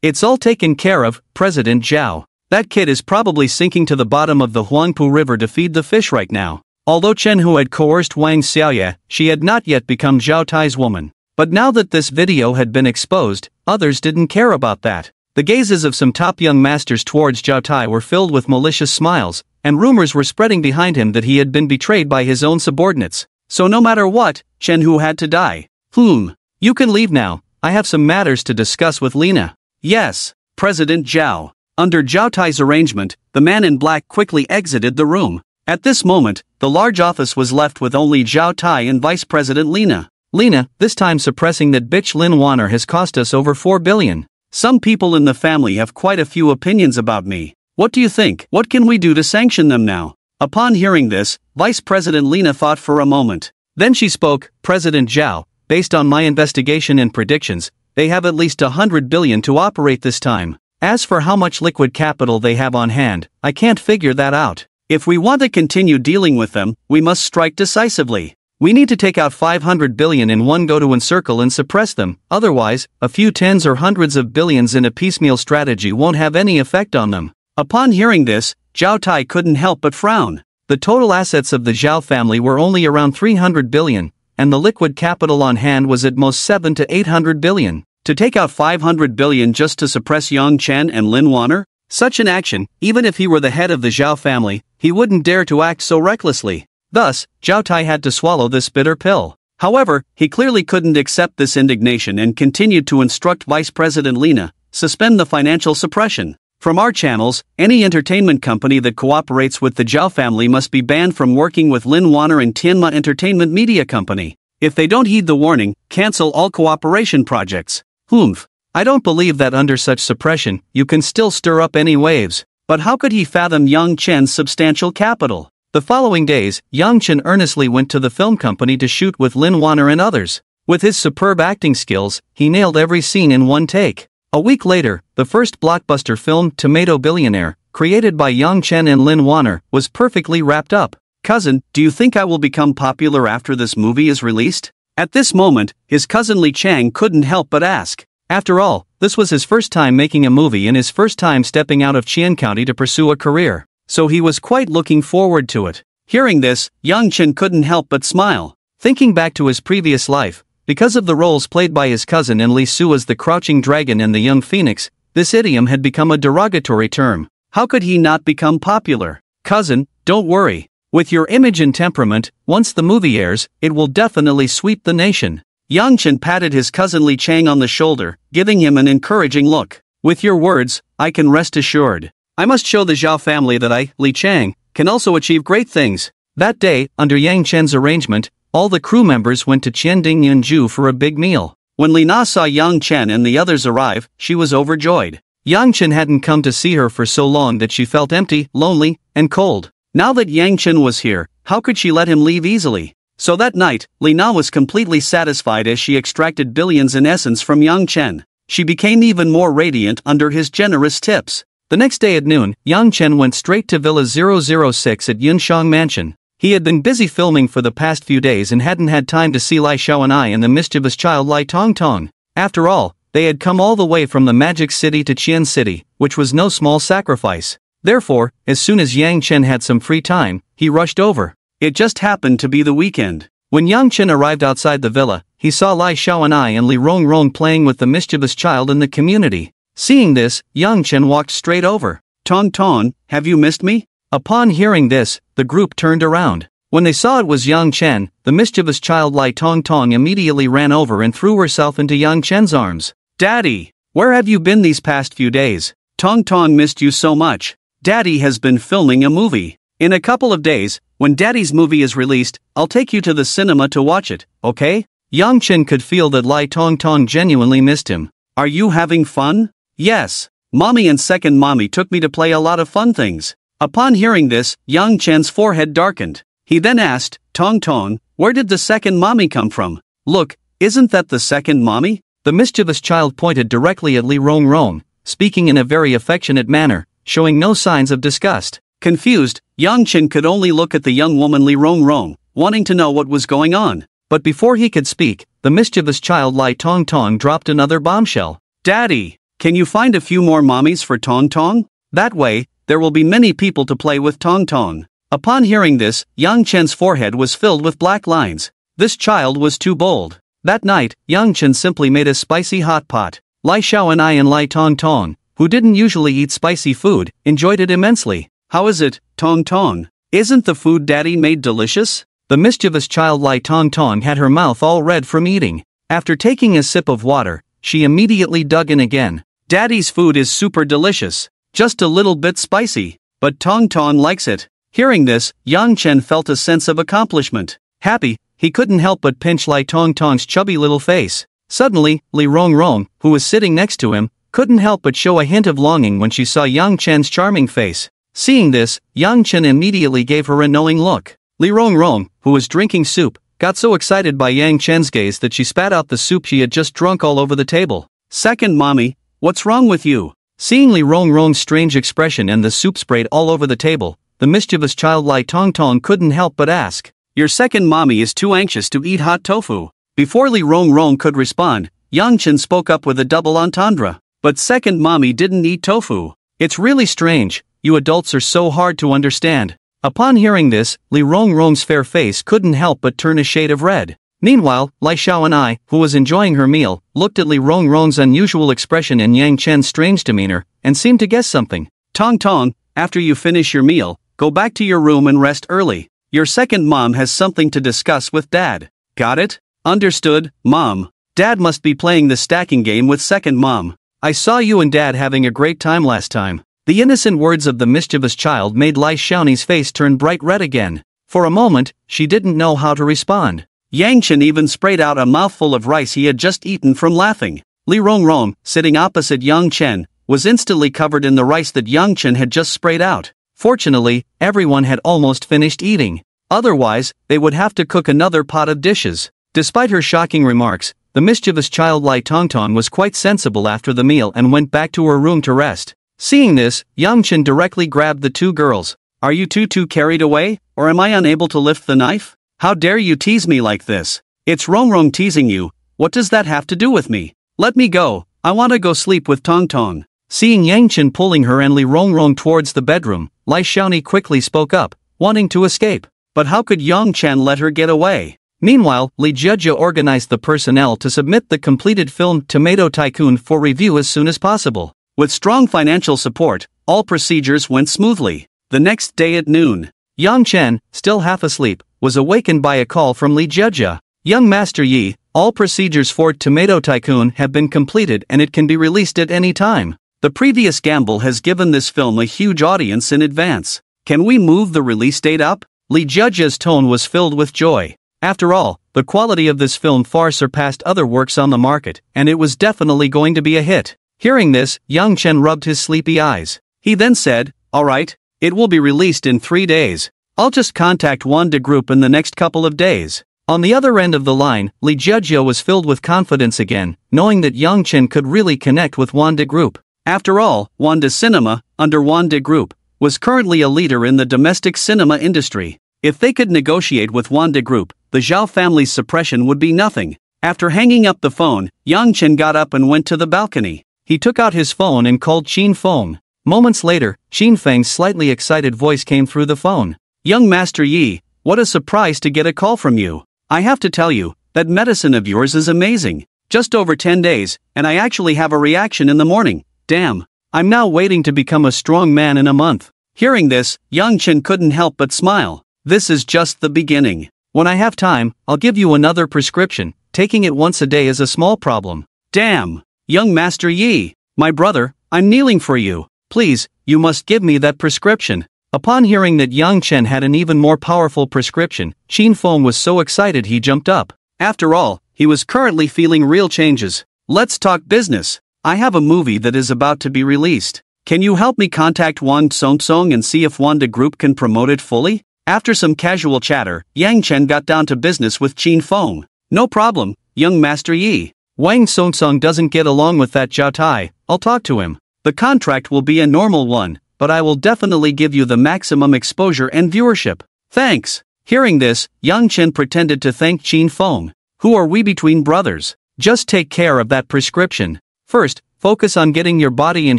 It's all taken care of, President Zhao. That kid is probably sinking to the bottom of the Huangpu River to feed the fish right now. Although Chen Hu had coerced Wang Xiaoye, she had not yet become Zhao Tai's woman. But now that this video had been exposed, others didn't care about that. The gazes of some top young masters towards Zhao Tai were filled with malicious smiles, and rumors were spreading behind him that he had been betrayed by his own subordinates. So no matter what, Chen Hu had to die. You can leave now, I have some matters to discuss with Lina. Yes, President Zhao. Under Zhao Tai's arrangement, the man in black quickly exited the room. At this moment, the large office was left with only Zhao Tai and Vice President Lina. Lina, this time suppressing that bitch Lin Wanner has cost us over 4 billion. Some people in the family have quite a few opinions about me. What do you think? What can we do to sanction them now? Upon hearing this, Vice President Lina thought for a moment. Then she spoke, President Zhao, based on my investigation and predictions, they have at least 100 billion to operate this time. As for how much liquid capital they have on hand, I can't figure that out. If we want to continue dealing with them, we must strike decisively. We need to take out 500 billion in one go to encircle and suppress them, otherwise, a few tens or hundreds of billions in a piecemeal strategy won't have any effect on them. Upon hearing this, Zhao Tai couldn't help but frown. The total assets of the Zhao family were only around 300 billion, and the liquid capital on hand was at most 7 to 800 billion. To take out 500 billion just to suppress Yang Chen and Lin Wanner? Such an action, even if he were the head of the Zhao family, he wouldn't dare to act so recklessly. Thus, Zhao Tai had to swallow this bitter pill. However, he clearly couldn't accept this indignation and continued to instruct Vice President Lina, suspend the financial suppression. From our channels, any entertainment company that cooperates with the Zhao family must be banned from working with Lin Wanner and Tianma Entertainment Media Company. If they don't heed the warning, cancel all cooperation projects. I don't believe that under such suppression, you can still stir up any waves. But how could he fathom Yang Chen's substantial capital? The following days, Yang Chen earnestly went to the film company to shoot with Lin Wanner and others. With his superb acting skills, he nailed every scene in one take. A week later, the first blockbuster film, Tomato Billionaire, created by Yang Chen and Lin Wanner, was perfectly wrapped up. Cousin, do you think I will become popular after this movie is released? At this moment, his cousin Li Chang couldn't help but ask. After all, this was his first time making a movie and his first time stepping out of Qian County to pursue a career. So he was quite looking forward to it. Hearing this, Yang Chen couldn't help but smile. Thinking back to his previous life, because of the roles played by his cousin and Li Su as the Crouching Dragon and the Young Phoenix, this idiom had become a derogatory term. How could he not become popular? Cousin, don't worry. With your image and temperament, once the movie airs, it will definitely sweep the nation. Yang Chen patted his cousin Li Chang on the shoulder, giving him an encouraging look. With your words, I can rest assured. I must show the Zhao family that I, Li Chang, can also achieve great things. That day, under Yang Chen's arrangement, all the crew members went to Qianding Yunju for a big meal. When Li Na saw Yang Chen and the others arrive, she was overjoyed. Yang Chen hadn't come to see her for so long that she felt empty, lonely, and cold. Now that Yang Chen was here, how could she let him leave easily? So that night, Li Na was completely satisfied as she extracted billions in essence from Yang Chen. She became even more radiant under his generous tips. The next day at noon, Yang Chen went straight to Villa 006 at Yunshang Mansion. He had been busy filming for the past few days and hadn't had time to see Lai Xiaoanai and the mischievous child Lai Tongtong. After all, they had come all the way from the Magic City to Qian City, which was no small sacrifice. Therefore, as soon as Yang Chen had some free time, he rushed over. It just happened to be the weekend. When Yang Chen arrived outside the villa, he saw Lai Xiaoanai and Li Rongrong playing with the mischievous child in the community. Seeing this, Yang Chen walked straight over. Tong Tong, have you missed me? Upon hearing this, the group turned around. When they saw it was Yang Chen, the mischievous child Lai Tongtong immediately ran over and threw herself into Yang Chen's arms. Daddy, where have you been these past few days? Tongtong missed you so much. Daddy has been filming a movie. In a couple of days, When Daddy's movie is released, I'll take you to the cinema to watch it, okay? Yang Chen could feel that Lai Tongtong genuinely missed him. Are you having fun? Yes. Mommy and second mommy took me to play a lot of fun things. Upon hearing this, Yang Chen's forehead darkened. He then asked, Tongtong, where did the second mommy come from? Look, isn't that the second mommy? The mischievous child pointed directly at Li Rongrong, speaking in a very affectionate manner, showing no signs of disgust. Confused, Yang Chen could only look at the young woman Li Rongrong, wanting to know what was going on. But before he could speak, the mischievous child Lai Tongtong dropped another bombshell. Daddy, can you find a few more mommies for Tongtong? That way, there will be many people to play with Tongtong. Upon hearing this, Yang Chen's forehead was filled with black lines. This child was too bold. That night, Yang Chen simply made a spicy hot pot. Lai Xiaoanai and Lai Tongtong, who didn't usually eat spicy food, enjoyed it immensely. How is it, Tongtong? Isn't the food Daddy made delicious? The mischievous child Lai Tongtong had her mouth all red from eating. After taking a sip of water, she immediately dug in again. Daddy's food is super delicious. Just a little bit spicy. But Tongtong likes it. Hearing this, Yang Chen felt a sense of accomplishment. Happy, he couldn't help but pinch Lai Tongtong's chubby little face. Suddenly, Li Rongrong, who was sitting next to him, couldn't help but show a hint of longing when she saw Yang Chen's charming face. Seeing this, Yang Chen immediately gave her a knowing look. Li Rongrong, who was drinking soup, got so excited by Yang Chen's gaze that she spat out the soup she had just drunk all over the table. Second mommy, what's wrong with you? Seeing Li Rongrong's strange expression and the soup sprayed all over the table, the mischievous child Lai Tongtong couldn't help but ask. Your second mommy is too anxious to eat hot tofu. Before Li Rongrong could respond, Yang Chen spoke up with a double entendre. But second mommy didn't eat tofu. It's really strange, you adults are so hard to understand. Upon hearing this, Li Rongrong's fair face couldn't help but turn a shade of red. Meanwhile, Lai Xiaoanai, who was enjoying her meal, looked at Li Rongrong's unusual expression and Yang Chen's strange demeanor, and seemed to guess something. Tongtong, after you finish your meal, go back to your room and rest early. Your second mom has something to discuss with Dad. Got it? Understood, Mom. Dad must be playing the stacking game with second mom. I saw you and Dad having a great time last time. The innocent words of the mischievous child made Lai Xiaoanai's face turn bright red again. For a moment, she didn't know how to respond. Yang Chen even sprayed out a mouthful of rice he had just eaten from laughing. Li Rongrong, sitting opposite Yang Chen, was instantly covered in the rice that Yang Chen had just sprayed out. Fortunately, everyone had almost finished eating. Otherwise, they would have to cook another pot of dishes. Despite her shocking remarks, the mischievous child Lai Tongtong was quite sensible after the meal and went back to her room to rest. Seeing this, Yang Chen directly grabbed the two girls. Are you too carried away, or am I unable to lift the knife? How dare you tease me like this? It's Rongrong teasing you. What does that have to do with me? Let me go. I want to go sleep with Tongtong. Seeing Yang Chen pulling her and Li Rongrong towards the bedroom, Lai Xiaoanai quickly spoke up, wanting to escape. But how could Yang Chen let her get away? Meanwhile, Li Jejia organized the personnel to submit the completed film Tomato Tycoon for review as soon as possible. With strong financial support, all procedures went smoothly. The next day at noon, Yang Chen, still half asleep, was awakened by a call from Li Jejia. Young Master Yi, all procedures for Tomato Tycoon have been completed and it can be released at any time. The previous gamble has given this film a huge audience in advance. Can we move the release date up? Li Jejia's tone was filled with joy. After all, the quality of this film far surpassed other works on the market, and it was definitely going to be a hit. Hearing this, Yang Chen rubbed his sleepy eyes. He then said, alright, it will be released in 3 days. I'll just contact Wanda Group in the next couple of days. On the other end of the line, Li Jejia was filled with confidence again, knowing that Yang Chen could really connect with Wanda Group. After all, Wanda Cinema, under Wanda Group, was currently a leader in the domestic cinema industry. If they could negotiate with Wanda Group, the Zhao family's suppression would be nothing. After hanging up the phone, Yang Chen got up and went to the balcony. He took out his phone and called Qin Feng. Moments later, Qin Feng's slightly excited voice came through the phone. Young Master Yi, what a surprise to get a call from you. I have to tell you, that medicine of yours is amazing. Just over 10 days, and I actually have a reaction in the morning. Damn. I'm now waiting to become a strong man in a month. Hearing this, Yang Chen couldn't help but smile. This is just the beginning. When I have time, I'll give you another prescription. Taking it once a day is a small problem. Damn. Young Master Yi, my brother, I'm kneeling for you. Please, you must give me that prescription. Upon hearing that Yang Chen had an even more powerful prescription, Qin Feng was so excited he jumped up. After all, he was currently feeling real changes. Let's talk business. I have a movie that is about to be released. Can you help me contact Wang Songsong and see if Wanda Group can promote it fully? After some casual chatter, Yang Chen got down to business with Qin Feng. No problem, young Master Yi. Wang Songsong doesn't get along with that Zhao Tai. I'll talk to him. The contract will be a normal one, but I will definitely give you the maximum exposure and viewership. Thanks. Hearing this, Yang Chen pretended to thank Qin Feng. Who are we between brothers? Just take care of that prescription. First, focus on getting your body in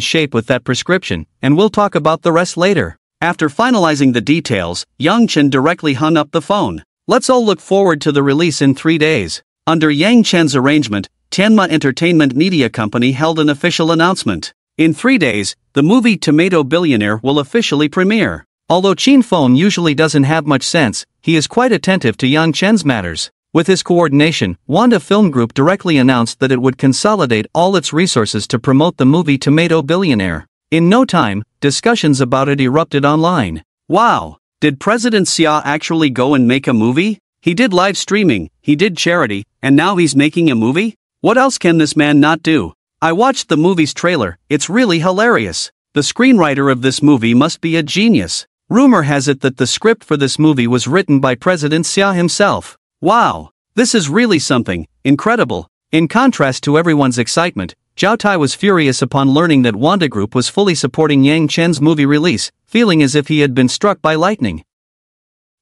shape with that prescription, and we'll talk about the rest later. After finalizing the details, Yang Chen directly hung up the phone. Let's all look forward to the release in 3 days. Under Yang Chen's arrangement, Tianma Entertainment Media Company held an official announcement. In 3 days, the movie Tomato Billionaire will officially premiere. Although Qin Feng usually doesn't have much sense, he is quite attentive to Yang Chen's matters. With his coordination, Wanda Film Group directly announced that it would consolidate all its resources to promote the movie Tomato Billionaire. In no time, discussions about it erupted online. Wow! Did President Xia actually go and make a movie? He did live streaming, he did charity, and now he's making a movie? What else can this man not do? I watched the movie's trailer, it's really hilarious. The screenwriter of this movie must be a genius. Rumor has it that the script for this movie was written by President Xia himself. Wow! This is really something incredible. In contrast to everyone's excitement, Zhao Tai was furious upon learning that Wanda Group was fully supporting Yang Chen's movie release, feeling as if he had been struck by lightning.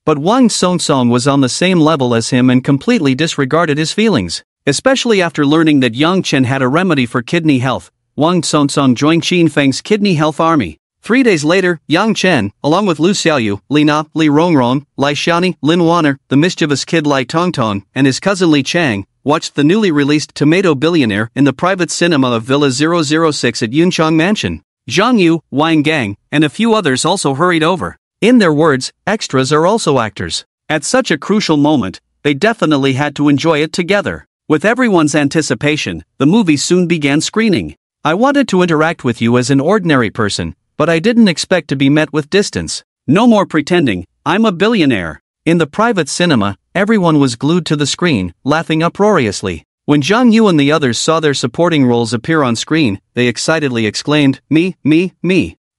But Wang Songsong was on the same level as him and completely disregarded his feelings. Especially after learning that Yang Chen had a remedy for kidney health, Wang Songsong joined Qin Feng's kidney health army. 3 days later, Yang Chen, along with Lu Xiaoyu, Li Na, Li Rongrong, Lai Xiaoni, Lin Wanner, the mischievous kid Lai Tongtong, and his cousin Li Chang, watched the newly released Tomato Billionaire in the private cinema of Villa 006 at Yunchang Mansion. Zhang Yu, Wang Gang, and a few others also hurried over. In their words, extras are also actors. At such a crucial moment, they definitely had to enjoy it together. With everyone's anticipation, the movie soon began screening. I wanted to interact with you as an ordinary person, but I didn't expect to be met with distance. No more pretending, I'm a billionaire. In the private cinema, everyone was glued to the screen, laughing uproariously. When Zhang Yu and the others saw their supporting roles appear on screen, they excitedly exclaimed, me.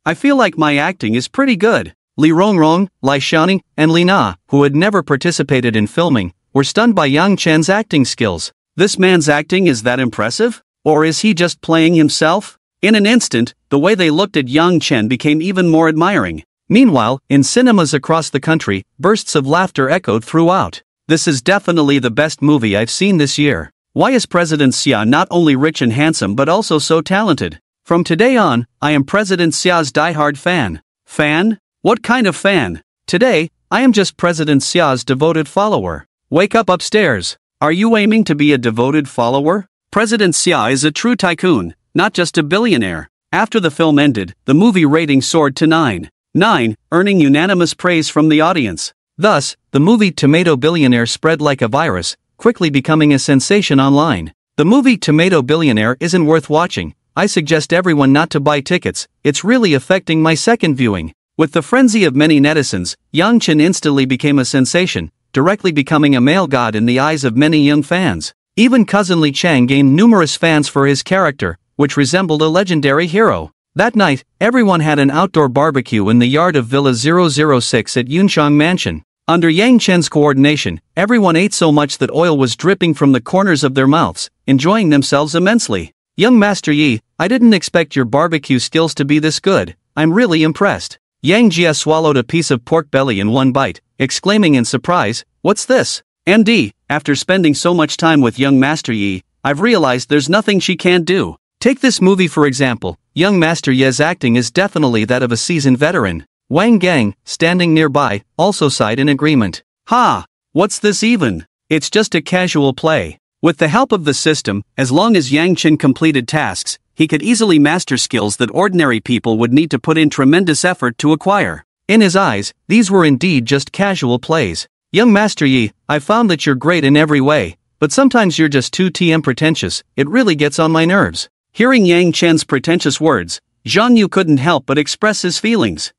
I feel like my acting is pretty good. Li Rongrong, Lai Xiaoni, and Li Na, who had never participated in filming, were stunned by Yang Chen's acting skills. This man's acting is that impressive? Or is he just playing himself? In an instant, the way they looked at Yang Chen became even more admiring. Meanwhile, in cinemas across the country, bursts of laughter echoed throughout. This is definitely the best movie I've seen this year. Why is President Xia not only rich and handsome but also so talented? From today on, I am President Xia's diehard fan. Fan? What kind of fan? Today, I am just President Xia's devoted follower. Wake up upstairs. Are you aiming to be a devoted follower? President Xia is a true tycoon, not just a billionaire. After the film ended, the movie rating soared to 9, earning unanimous praise from the audience. Thus, the movie Tomato Billionaire spread like a virus, quickly becoming a sensation online. The movie Tomato Billionaire isn't worth watching. I suggest everyone not to buy tickets, it's really affecting my second viewing. With the frenzy of many netizens, Yang Chen instantly became a sensation, directly becoming a male god in the eyes of many young fans. Even cousin Li Chang gained numerous fans for his character, which resembled a legendary hero. That night, everyone had an outdoor barbecue in the yard of Villa 006 at Yunchang Mansion. Under Yang Chen's coordination, everyone ate so much that oil was dripping from the corners of their mouths, enjoying themselves immensely. Young Master Yi, I didn't expect your barbecue skills to be this good. I'm really impressed. Yang Jia swallowed a piece of pork belly in one bite, exclaiming in surprise, "What's this?" MD, after spending so much time with young Master Yi, I've realized there's nothing she can't do. Take this movie for example, young Master Yi's acting is definitely that of a seasoned veteran. Wang Gang, standing nearby, also sighed in agreement. Ha! What's this even? It's just a casual play. With the help of the system, as long as Yang Chen completed tasks, he could easily master skills that ordinary people would need to put in tremendous effort to acquire. In his eyes, these were indeed just casual plays. Young Master Yi, I found that you're great in every way, but sometimes you're just too pretentious, it really gets on my nerves. Hearing Yang Chen's pretentious words, Zhang Yu couldn't help but express his feelings.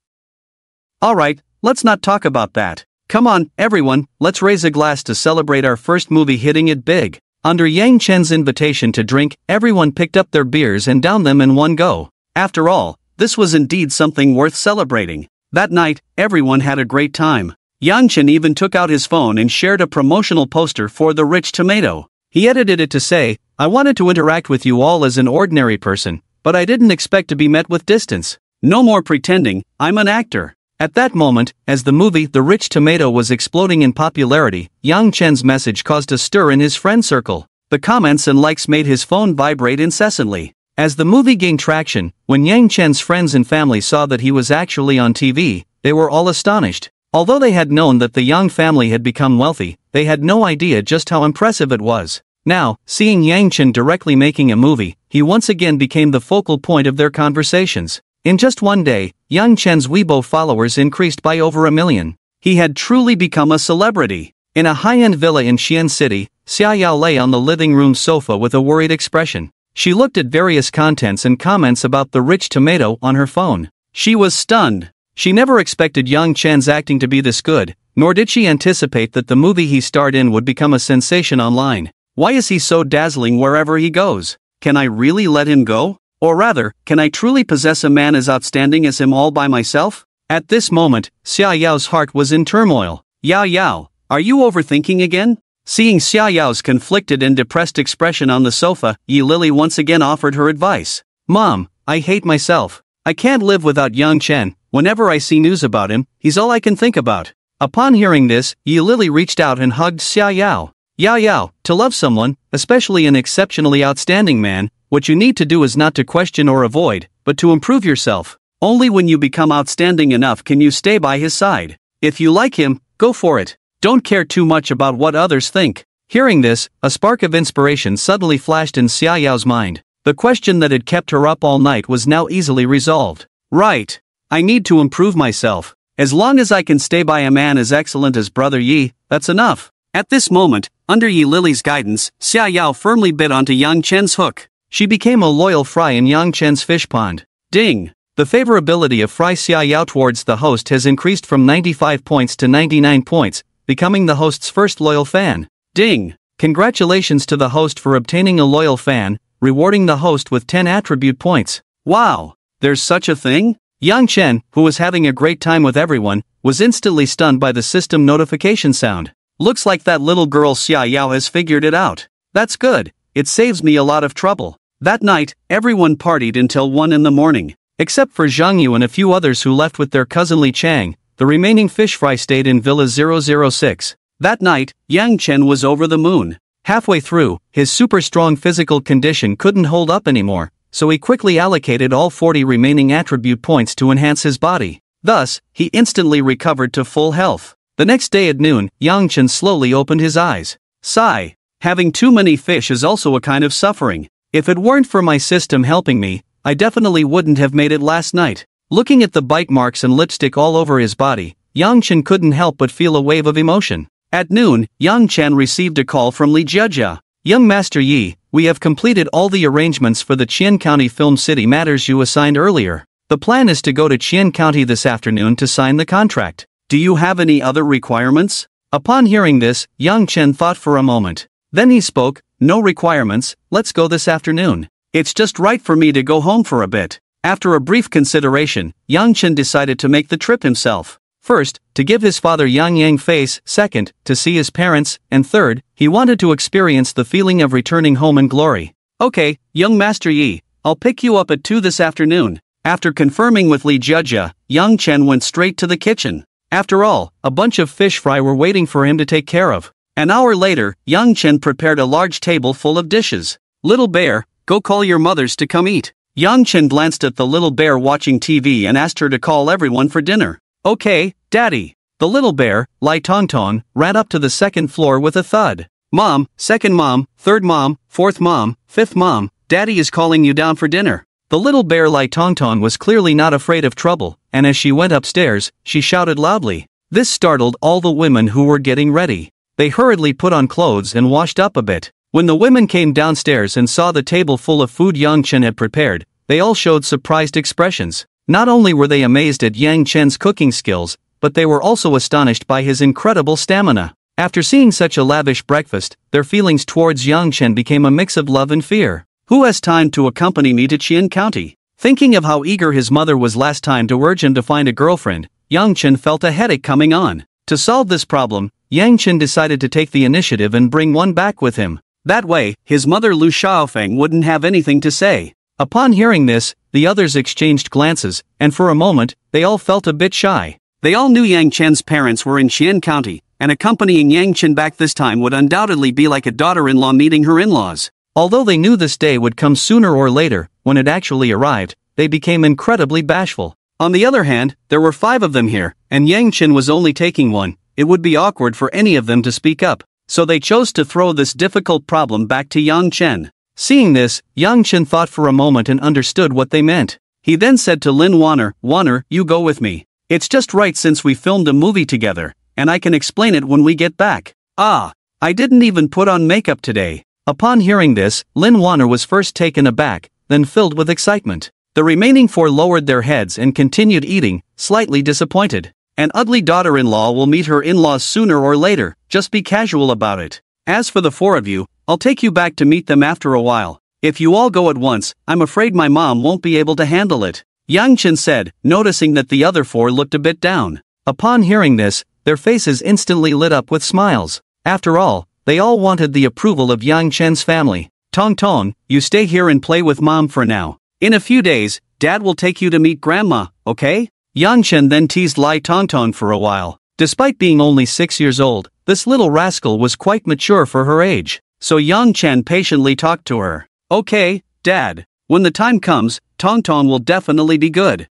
Alright, let's not talk about that. Come on, everyone, let's raise a glass to celebrate our first movie hitting it big. Under Yang Chen's invitation to drink, everyone picked up their beers and downed them in one go. After all, this was indeed something worth celebrating. That night, everyone had a great time. Yang Chen even took out his phone and shared a promotional poster for The Rich Tomato. He edited it to say, "I wanted to interact with you all as an ordinary person, but I didn't expect to be met with distance. No more pretending, I'm an actor." At that moment, as the movie The Rich Tomato was exploding in popularity, Yang Chen's message caused a stir in his friend circle. The comments and likes made his phone vibrate incessantly. As the movie gained traction, when Yang Chen's friends and family saw that he was actually on TV, they were all astonished. Although they had known that the Yang family had become wealthy, they had no idea just how impressive it was. Now, seeing Yang Chen directly making a movie, he once again became the focal point of their conversations. In just one day, Yang Chen's Weibo followers increased by over 1 million. He had truly become a celebrity. In a high-end villa in Xi'an City, Xia Yao lay on the living room sofa with a worried expression. She looked at various contents and comments about The Rich Tomato on her phone. She was stunned. She never expected Yang Chen's acting to be this good, nor did she anticipate that the movie he starred in would become a sensation online. Why is he so dazzling wherever he goes? Can I really let him go? Or rather, can I truly possess a man as outstanding as him all by myself? At this moment, Xia Yao's heart was in turmoil. Yao Yao, are you overthinking again? Seeing Xia Yao's conflicted and depressed expression on the sofa, Yi Lily once again offered her advice. Mom, I hate myself. I can't live without Yang Chen. Whenever I see news about him, he's all I can think about. Upon hearing this, Yi Lily reached out and hugged Xia Yao. Yao Yao, to love someone, especially an exceptionally outstanding man, what you need to do is not to question or avoid, but to improve yourself. Only when you become outstanding enough can you stay by his side. If you like him, go for it. Don't care too much about what others think. Hearing this, a spark of inspiration suddenly flashed in Xia Yao's mind. The question that had kept her up all night was now easily resolved. Right. I need to improve myself. As long as I can stay by a man as excellent as Brother Yi, that's enough. At this moment, under Yi Lily's guidance, Xia Yao firmly bit onto Yang Chen's hook. She became a loyal fry in Yang Chen's fish pond. Ding! The favorability of Fry Xia Yao towards the host has increased from 95 points to 99 points, becoming the host's first loyal fan. Ding! Congratulations to the host for obtaining a loyal fan, rewarding the host with 10 attribute points. Wow! There's such a thing? Yang Chen, who was having a great time with everyone, was instantly stunned by the system notification sound. Looks like that little girl Xia Yao has figured it out. That's good. It saves me a lot of trouble. That night, everyone partied until 1 in the morning. Except for Zhang Yu and a few others who left with their cousin Li Chang, the remaining fish fry stayed in Villa 006. That night, Yang Chen was over the moon. Halfway through, his super strong physical condition couldn't hold up anymore, so he quickly allocated all 40 remaining attribute points to enhance his body. Thus, he instantly recovered to full health. The next day at noon, Yang Chen slowly opened his eyes. Sigh. Having too many fish is also a kind of suffering. If it weren't for my system helping me, I definitely wouldn't have made it last night. Looking at the bite marks and lipstick all over his body, Yang Chen couldn't help but feel a wave of emotion. At noon, Yang Chen received a call from Li Jiejia. Young Master Yi, we have completed all the arrangements for the Qian County Film City matters you assigned earlier. The plan is to go to Qian County this afternoon to sign the contract. Do you have any other requirements? Upon hearing this, Yang Chen thought for a moment. Then he spoke, no requirements, let's go this afternoon. It's just right for me to go home for a bit. After a brief consideration, Yang Chen decided to make the trip himself. First, to give his father Yang Yang face, second, to see his parents, and third, he wanted to experience the feeling of returning home in glory. Okay, young Master Yi, I'll pick you up at 2 this afternoon. After confirming with Li Jiejia, Yang Chen went straight to the kitchen. After all, a bunch of fish fry were waiting for him to take care of. An hour later, Yang Chen prepared a large table full of dishes. Little bear, go call your mothers to come eat. Yang Chen glanced at the little bear watching TV and asked her to call everyone for dinner. Okay, Daddy. The little bear, Lai Tongtong, ran up to the second floor with a thud. Mom, second mom, third mom, fourth mom, fifth mom, Daddy is calling you down for dinner. The little bear Lai Tongtong was clearly not afraid of trouble, and as she went upstairs, she shouted loudly. This startled all the women who were getting ready. They hurriedly put on clothes and washed up a bit. When the women came downstairs and saw the table full of food Yang Chen had prepared, they all showed surprised expressions. Not only were they amazed at Yang Chen's cooking skills, but they were also astonished by his incredible stamina. After seeing such a lavish breakfast, their feelings towards Yang Chen became a mix of love and fear. Who has time to accompany me to Qian County? Thinking of how eager his mother was last time to urge him to find a girlfriend, Yang Chen felt a headache coming on. To solve this problem, Yang Chen decided to take the initiative and bring one back with him. That way, his mother Lu Xiaofeng wouldn't have anything to say. Upon hearing this, the others exchanged glances, and for a moment, they all felt a bit shy. They all knew Yang Chen's parents were in Qian County, and accompanying Yang Chen back this time would undoubtedly be like a daughter-in-law meeting her in-laws. Although they knew this day would come sooner or later, when it actually arrived, they became incredibly bashful. On the other hand, there were 5 of them here, and Yang Chen was only taking one. It would be awkward for any of them to speak up, so they chose to throw this difficult problem back to Yang Chen. Seeing this, Yang Chen thought for a moment and understood what they meant. He then said to Lin Wanner, "Wanner, you go with me. It's just right since we filmed a movie together, and I can explain it when we get back." "Ah, I didn't even put on makeup today." Upon hearing this, Lin Wanner was first taken aback, then filled with excitement. The remaining 4 lowered their heads and continued eating, slightly disappointed. An ugly daughter-in-law will meet her in-laws sooner or later, just be casual about it. As for the 4 of you, I'll take you back to meet them after a while. If you all go at once, I'm afraid my mom won't be able to handle it, Yang Chen said, noticing that the other 4 looked a bit down. Upon hearing this, their faces instantly lit up with smiles. After all, they all wanted the approval of Yang Chen's family. "Tong Tong, you stay here and play with mom for now. In a few days, dad will take you to meet grandma, okay?" Yang Chen then teased Lai Tongtong for a while. Despite being only 6 years old, this little rascal was quite mature for her age. So Yang Chen patiently talked to her. "Okay, dad. When the time comes, Tongtong will definitely be good.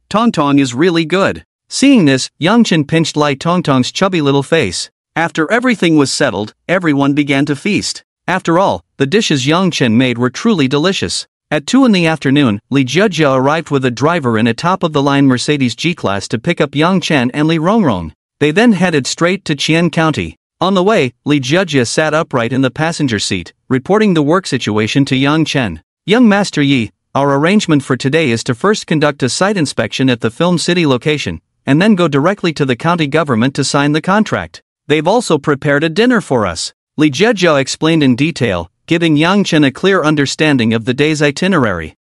Tongtong is really good." Seeing this, Yang Chen pinched Lai Tongtong's chubby little face. After everything was settled, everyone began to feast. After all, the dishes Yang Chen made were truly delicious. At 2 in the afternoon, Li Jiejia arrived with a driver in a top-of-the-line Mercedes G-Class to pick up Yang Chen and Li Rongrong. They then headed straight to Qian County. On the way, Li Jiejia sat upright in the passenger seat, reporting the work situation to Yang Chen. "Young Master Yi, our arrangement for today is to first conduct a site inspection at the Film City location, and then go directly to the county government to sign the contract. They've also prepared a dinner for us," Li Jiejia explained in detail, giving Yang Chen a clear understanding of the day's itinerary.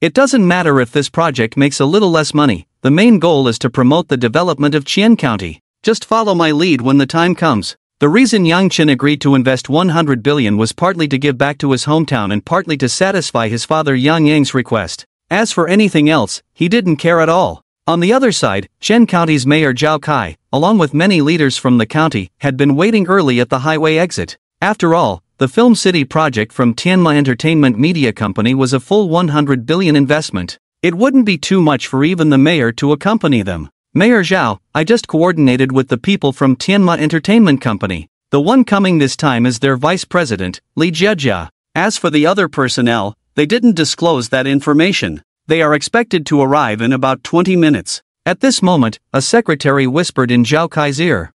It doesn't matter if this project makes a little less money, the main goal is to promote the development of Qian County. Just follow my lead when the time comes." The reason Yang Chen agreed to invest 100 billion was partly to give back to his hometown and partly to satisfy his father Yang Yang's request. As for anything else, he didn't care at all. On the other side, Qian County's mayor Zhao Kai, along with many leaders from the county, had been waiting early at the highway exit. After all, the Film City project from Tianma Entertainment Media Company was a full 100 billion investment. It wouldn't be too much for even the mayor to accompany them. "Mayor Zhao, I just coordinated with the people from Tianma Entertainment Company. The one coming this time is their vice president, Li Jiejia. As for the other personnel, they didn't disclose that information. They are expected to arrive in about 20 minutes. At this moment, a secretary whispered in Zhao Kai's ear.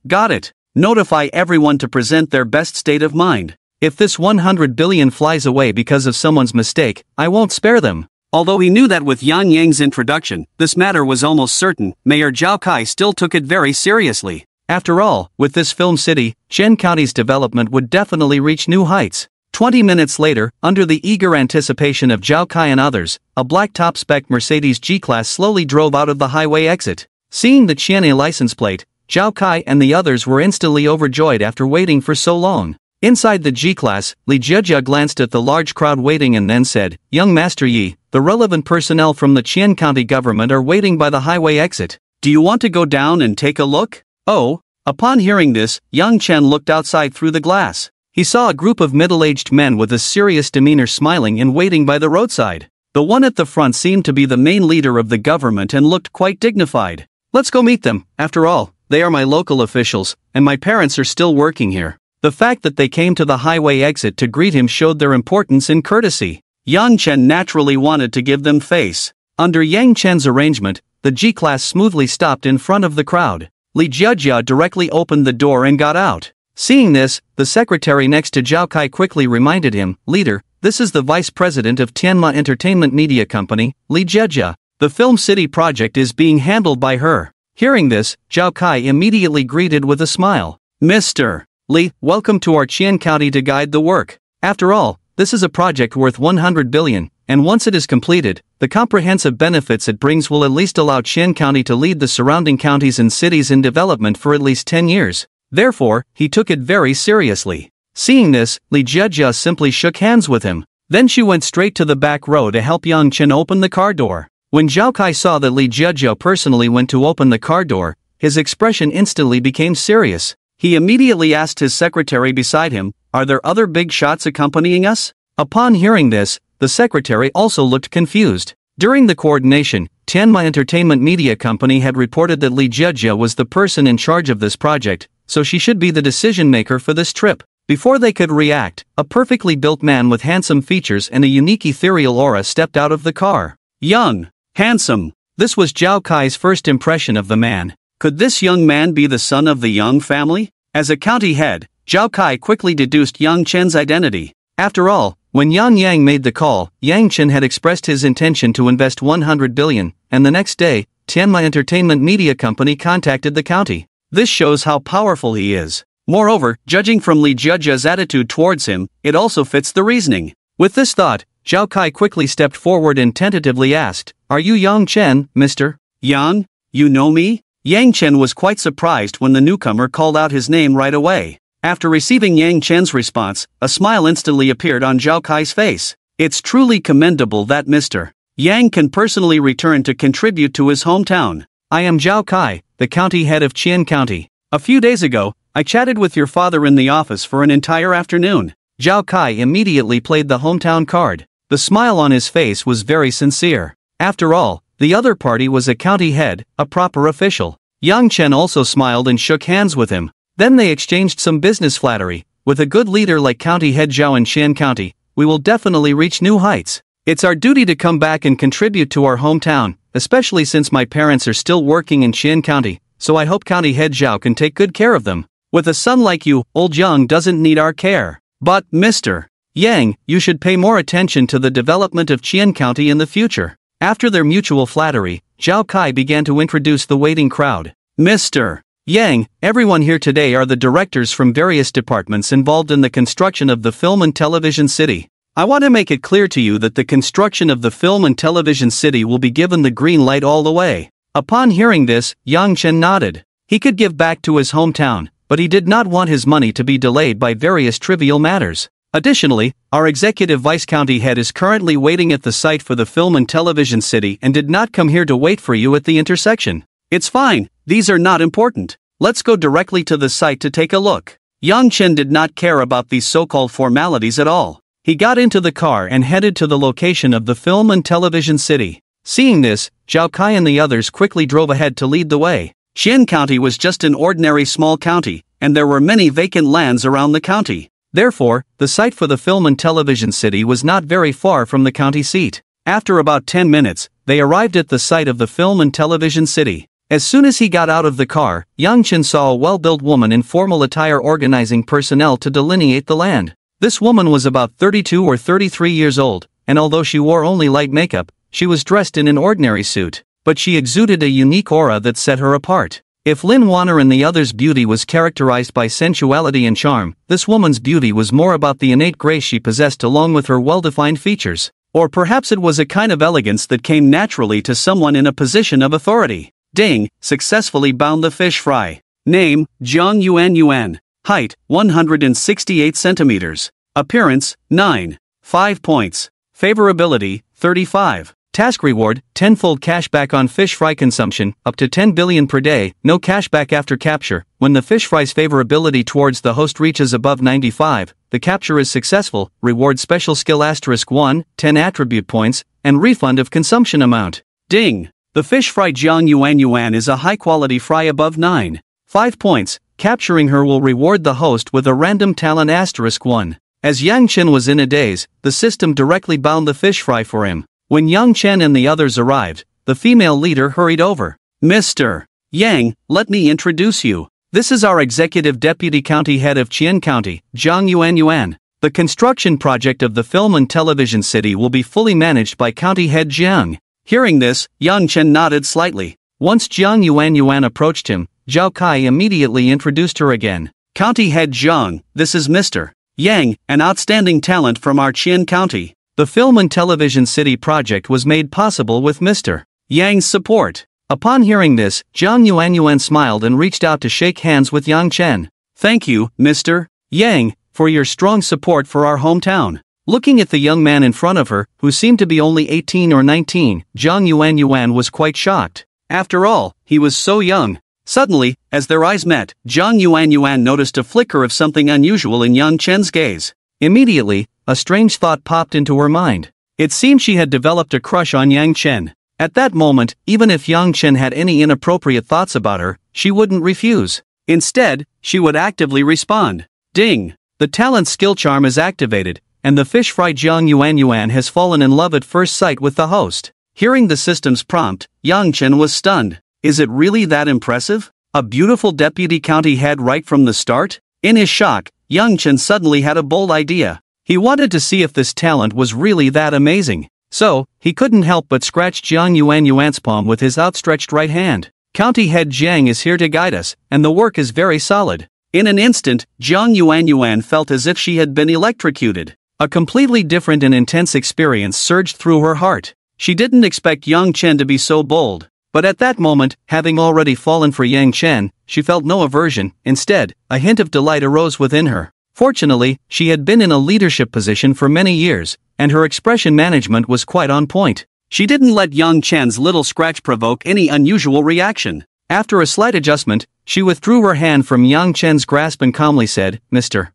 Got it. Notify everyone to present their best state of mind. If this 100 billion flies away because of someone's mistake, I won't spare them." Although he knew that with Yang Yang's introduction, this matter was almost certain, Mayor Zhao Kai still took it very seriously. After all, with this film city, Qian County's development would definitely reach new heights. 20 minutes later, under the eager anticipation of Zhao Kai and others, a black top-spec Mercedes G-Class slowly drove out of the highway exit. Seeing the Qian'e license plate, Zhao Kai and the others were instantly overjoyed after waiting for so long. Inside the G-Class, Li Jiejia glanced at the large crowd waiting and then said, "Young Master Yi, the relevant personnel from the Qian County government are waiting by the highway exit. Do you want to go down and take a look?" "Oh." Upon hearing this, Yang Chen looked outside through the glass. He saw a group of middle-aged men with a serious demeanor smiling and waiting by the roadside. The one at the front seemed to be the main leader of the government and looked quite dignified. "Let's go meet them. After all, they are my local officials, and my parents are still working here." The fact that they came to the highway exit to greet him showed their importance and courtesy. Yang Chen naturally wanted to give them face. Under Yang Chen's arrangement, the G-Class smoothly stopped in front of the crowd. Li Jiejia directly opened the door and got out. Seeing this, the secretary next to Zhao Kai quickly reminded him, "Leader, This is the vice president of Tianma Entertainment Media Company, Li Jejia. The Film City project is being handled by her. Hearing this, Zhao Kai immediately greeted with a smile. Mr. Li, welcome to our Qian County to guide the work. After all, this is a project worth 100 billion, and once it is completed, the comprehensive benefits it brings will at least allow Qian County to lead the surrounding counties and cities in development for at least 10 years. Therefore, he took it very seriously. Seeing this, Li Jejia simply shook hands with him. Then she went straight to the back row to help Yang Chen open the car door. When Zhao Kai saw that Li Jejia personally went to open the car door, his expression instantly became serious. He immediately asked his secretary beside him, "Are there other big shots accompanying us?" Upon hearing this, the secretary also looked confused. During the coordination, Tianma Entertainment Media Company had reported that Li Jejia was the person in charge of this project, so she should be the decision maker for this trip. Before they could react, a perfectly built man with handsome features and a unique ethereal aura stepped out of the car. Young, handsome. This was Zhao Kai's first impression of the man. Could this young man be the son of the Yang family? As a county head, Zhao Kai quickly deduced Yang Chen's identity. After all, when Yang made the call, Yang Chen had expressed his intention to invest 100 billion, and the next day, Tianma Entertainment Media Company contacted the county. This shows how powerful he is. Moreover, judging from Li Jejia's attitude towards him, it also fits the reasoning. With this thought, Zhao Kai quickly stepped forward and tentatively asked, "Are you Yang Chen, Mr. Yang? You know me?" Yang Chen was quite surprised when the newcomer called out his name right away. After receiving Yang Chen's response, a smile instantly appeared on Zhao Kai's face. It's truly commendable that Mr. Yang can personally return to contribute to his hometown. I am Zhao Kai, the county head of Qian County. A few days ago, I chatted with your father in the office for an entire afternoon. Zhao Kai immediately played the hometown card. The smile on his face was very sincere. After all, the other party was a county head, a proper official. Yang Chen also smiled and shook hands with him. Then they exchanged some business flattery. With a good leader like County Head Zhao in Qian County, we will definitely reach new heights. It's our duty to come back and contribute to our hometown, especially since my parents are still working in Qian County, so I hope County Head Zhao can take good care of them. With a son like you, old Yang doesn't need our care. But, Mr. Yang, you should pay more attention to the development of Qian County in the future. After their mutual flattery, Zhao Kai began to introduce the waiting crowd. Mr. Yang, everyone here today are the directors from various departments involved in the construction of the Film and Television City. I want to make it clear to you that the construction of the Film and Television City will be given the green light all the way. Upon hearing this, Yang Chen nodded. He could give back to his hometown, but he did not want his money to be delayed by various trivial matters. Additionally, our executive vice county head is currently waiting at the site for the Film and Television City and did not come here to wait for you at the intersection. It's fine, these are not important. Let's go directly to the site to take a look. Yang Chen did not care about these so-called formalities at all. He got into the car and headed to the location of the Film and Television City. Seeing this, Zhao Kai and the others quickly drove ahead to lead the way. Qian County was just an ordinary small county, and there were many vacant lands around the county. Therefore, the site for the Film and Television City was not very far from the county seat. After about 10 minutes, they arrived at the site of the Film and Television City. As soon as he got out of the car, Yang Chen saw a well-built woman in formal attire organizing personnel to delineate the land. This woman was about 32 or 33 years old, and although she wore only light makeup, she was dressed in an ordinary suit, but she exuded a unique aura that set her apart. If Lin Wanner and the others' beauty was characterized by sensuality and charm, this woman's beauty was more about the innate grace she possessed along with her well-defined features. Or perhaps it was a kind of elegance that came naturally to someone in a position of authority. Ding, successfully bound the fish fry. Name, Zhang Yuan. Height, 168 centimeters. Appearance, 9. 5 points. Favorability, 35. Task reward, 10-fold cashback on fish fry consumption, up to 10 billion per day, no cashback after capture. When the fish fry's favorability towards the host reaches above 95, the capture is successful, reward special skill *1, 10 attribute points, and refund of consumption amount. Ding! The fish fry Zhang Yuan is a high-quality fry above 9. 5 points, capturing her will reward the host with a random talent *1. As Yang Chen was in a daze, the system directly bound the fish fry for him. When Yang Chen and the others arrived, the female leader hurried over. Mr. Yang, let me introduce you. This is our executive deputy county head of Qian County, Zhang Yuan. The construction project of the film and television city will be fully managed by County Head Jiang. Hearing this, Yang Chen nodded slightly. Once Jiang Yuan approached him, Zhao Kai immediately introduced her again. County Head Jiang, this is Mr. Yang, an outstanding talent from our Qian County. The film and television city project was made possible with Mr. Yang's support. Upon hearing this, Jiang Yuan smiled and reached out to shake hands with Yang Chen. Thank you, Mr. Yang, for your strong support for our hometown. Looking at the young man in front of her, who seemed to be only 18 or 19, Jiang Yuan was quite shocked. After all, he was so young. Suddenly, as their eyes met, Jiang Yuan noticed a flicker of something unusual in Yang Chen's gaze. Immediately, a strange thought popped into her mind. It seemed she had developed a crush on Yang Chen. At that moment, even if Yang Chen had any inappropriate thoughts about her, she wouldn't refuse. Instead, she would actively respond. Ding! The talent skill charm is activated, and the fish fry Jiang Yuan has fallen in love at first sight with the host. Hearing the system's prompt, Yang Chen was stunned. Is it really that impressive? A beautiful deputy county head right from the start? In his shock, Yang Chen suddenly had a bold idea. He wanted to see if this talent was really that amazing. So, he couldn't help but scratch Jiang Yuan's palm with his outstretched right hand. County Head Jiang is here to guide us, and the work is very solid. In an instant, Jiang Yuan felt as if she had been electrocuted. A completely different and intense experience surged through her heart. She didn't expect Yang Chen to be so bold. But at that moment, having already fallen for Yang Chen, she felt no aversion. Instead, a hint of delight arose within her. Fortunately, she had been in a leadership position for many years, and her expression management was quite on point. She didn't let Yang Chen's little scratch provoke any unusual reaction. After a slight adjustment, she withdrew her hand from Yang Chen's grasp and calmly said, Mr.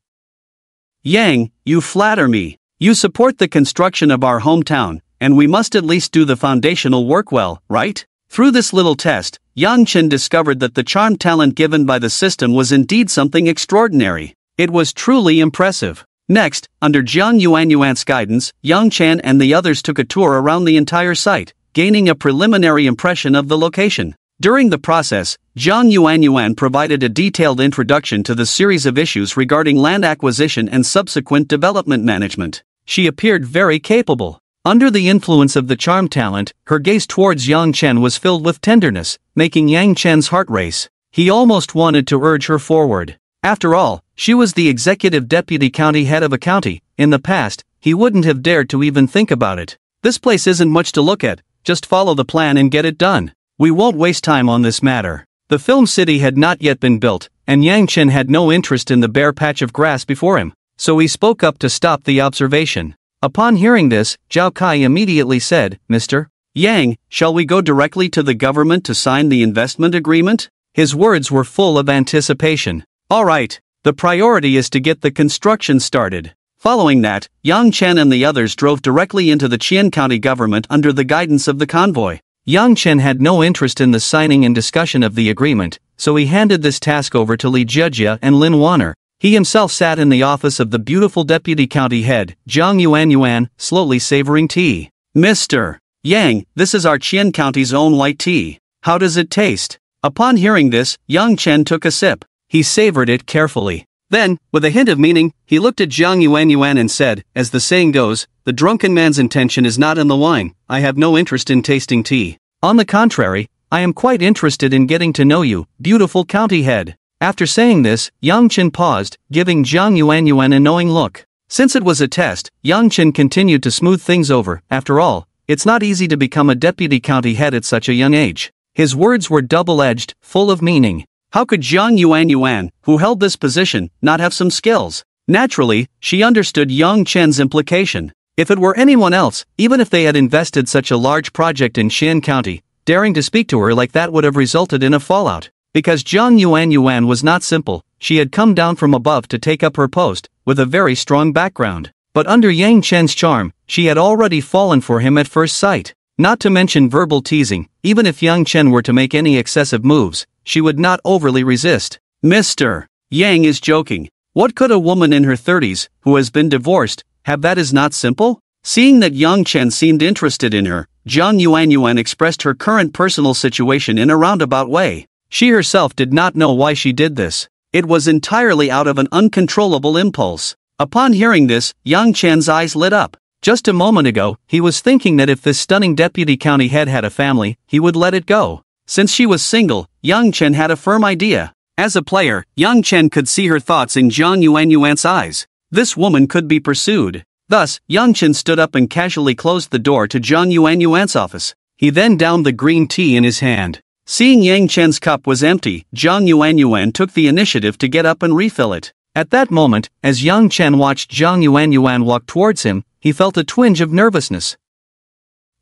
Yang, you flatter me. You support the construction of our hometown, and we must at least do the foundational work well, right? Through this little test, Yang Chen discovered that the charm talent given by the system was indeed something extraordinary. It was truly impressive. Next, under Jiang Yuan's guidance, Yang Chen and the others took a tour around the entire site, gaining a preliminary impression of the location. During the process, Jiang Yuan provided a detailed introduction to the series of issues regarding land acquisition and subsequent development management. She appeared very capable. Under the influence of the charm talent, her gaze towards Yang Chen was filled with tenderness, making Yang Chen's heart race. He almost wanted to urge her forward. After all, she was the executive deputy county head of a county. In the past, he wouldn't have dared to even think about it. This place isn't much to look at, just follow the plan and get it done. We won't waste time on this matter. The film city had not yet been built, and Yang Chen had no interest in the bare patch of grass before him, so he spoke up to stop the observation. Upon hearing this, Zhao Kai immediately said, Mr. Yang, shall we go directly to the government to sign the investment agreement? His words were full of anticipation. All right, the priority is to get the construction started. Following that, Yang Chen and the others drove directly into the Qian County government under the guidance of the convoy. Yang Chen had no interest in the signing and discussion of the agreement, so he handed this task over to Li Jejia and Lin Wanner. He himself sat in the office of the beautiful deputy county head, Jiang Yuan, slowly savoring tea. Mr. Yang, this is our Qian County's own white tea. How does it taste? Upon hearing this, Yang Chen took a sip. He savored it carefully. Then, with a hint of meaning, he looked at Jiang Yuan and said, as the saying goes, the drunken man's intention is not in the wine. I have no interest in tasting tea. On the contrary, I am quite interested in getting to know you, beautiful county head. After saying this, Yang Chen paused, giving Jiang Yuan a knowing look. Since it was a test, Yang Chen continued to smooth things over. After all, it's not easy to become a deputy county head at such a young age. His words were double-edged, full of meaning. How could Jiang Yuan, who held this position, not have some skills? Naturally, she understood Yang Chen's implication. If it were anyone else, even if they had invested such a large project in Qian County, daring to speak to her like that would have resulted in a fallout. Because Jiang Yuan was not simple, she had come down from above to take up her post, with a very strong background. But under Yang Chen's charm, she had already fallen for him at first sight. Not to mention verbal teasing, even if Yang Chen were to make any excessive moves, she would not overly resist. Mr. Yang is joking. What could a woman in her 30s, who has been divorced, have that is not simple? Seeing that Yang Chen seemed interested in her, Jiang Yuan expressed her current personal situation in a roundabout way. She herself did not know why she did this. It was entirely out of an uncontrollable impulse. Upon hearing this, Yang Chen's eyes lit up. Just a moment ago, he was thinking that if this stunning deputy county head had a family, he would let it go. Since she was single, Yang Chen had a firm idea. As a player, Yang Chen could see her thoughts in Jiang Yuanyuan's eyes. This woman could be pursued. Thus, Yang Chen stood up and casually closed the door to Jiang Yuanyuan's office. He then downed the green tea in his hand. Seeing Yang Chen's cup was empty, Jiang Yuanyuan took the initiative to get up and refill it. At that moment, as Yang Chen watched Jiang Yuanyuan walk towards him, he felt a twinge of nervousness.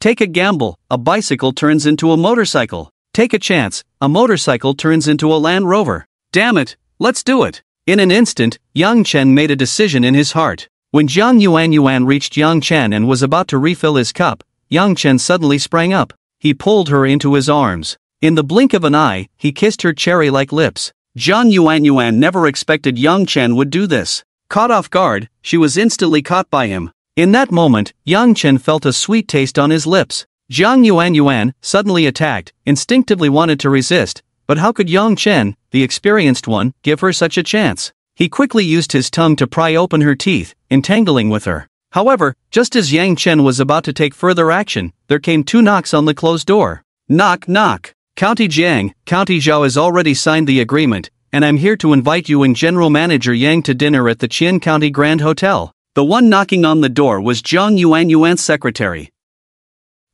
Take a gamble, a bicycle turns into a motorcycle. Take a chance, a motorcycle turns into a Land Rover. Damn it, let's do it. In an instant, Yang Chen made a decision in his heart. When Jiang Yuanyuan reached Yang Chen and was about to refill his cup, Yang Chen suddenly sprang up. He pulled her into his arms. In the blink of an eye, he kissed her cherry-like lips. Jiang Yuanyuan never expected Yang Chen would do this. Caught off guard, she was instantly caught by him. In that moment, Yang Chen felt a sweet taste on his lips. Jiang Yuanyuan, suddenly attacked, instinctively wanted to resist, but how could Yang Chen, the experienced one, give her such a chance? He quickly used his tongue to pry open her teeth, entangling with her. However, just as Yang Chen was about to take further action, there came 2 knocks on the closed door. Knock knock. County Jiang, County Zhao has already signed the agreement, and I'm here to invite you and General Manager Yang to dinner at the Qian County Grand Hotel. The one knocking on the door was Jiang Yuanyuan's secretary.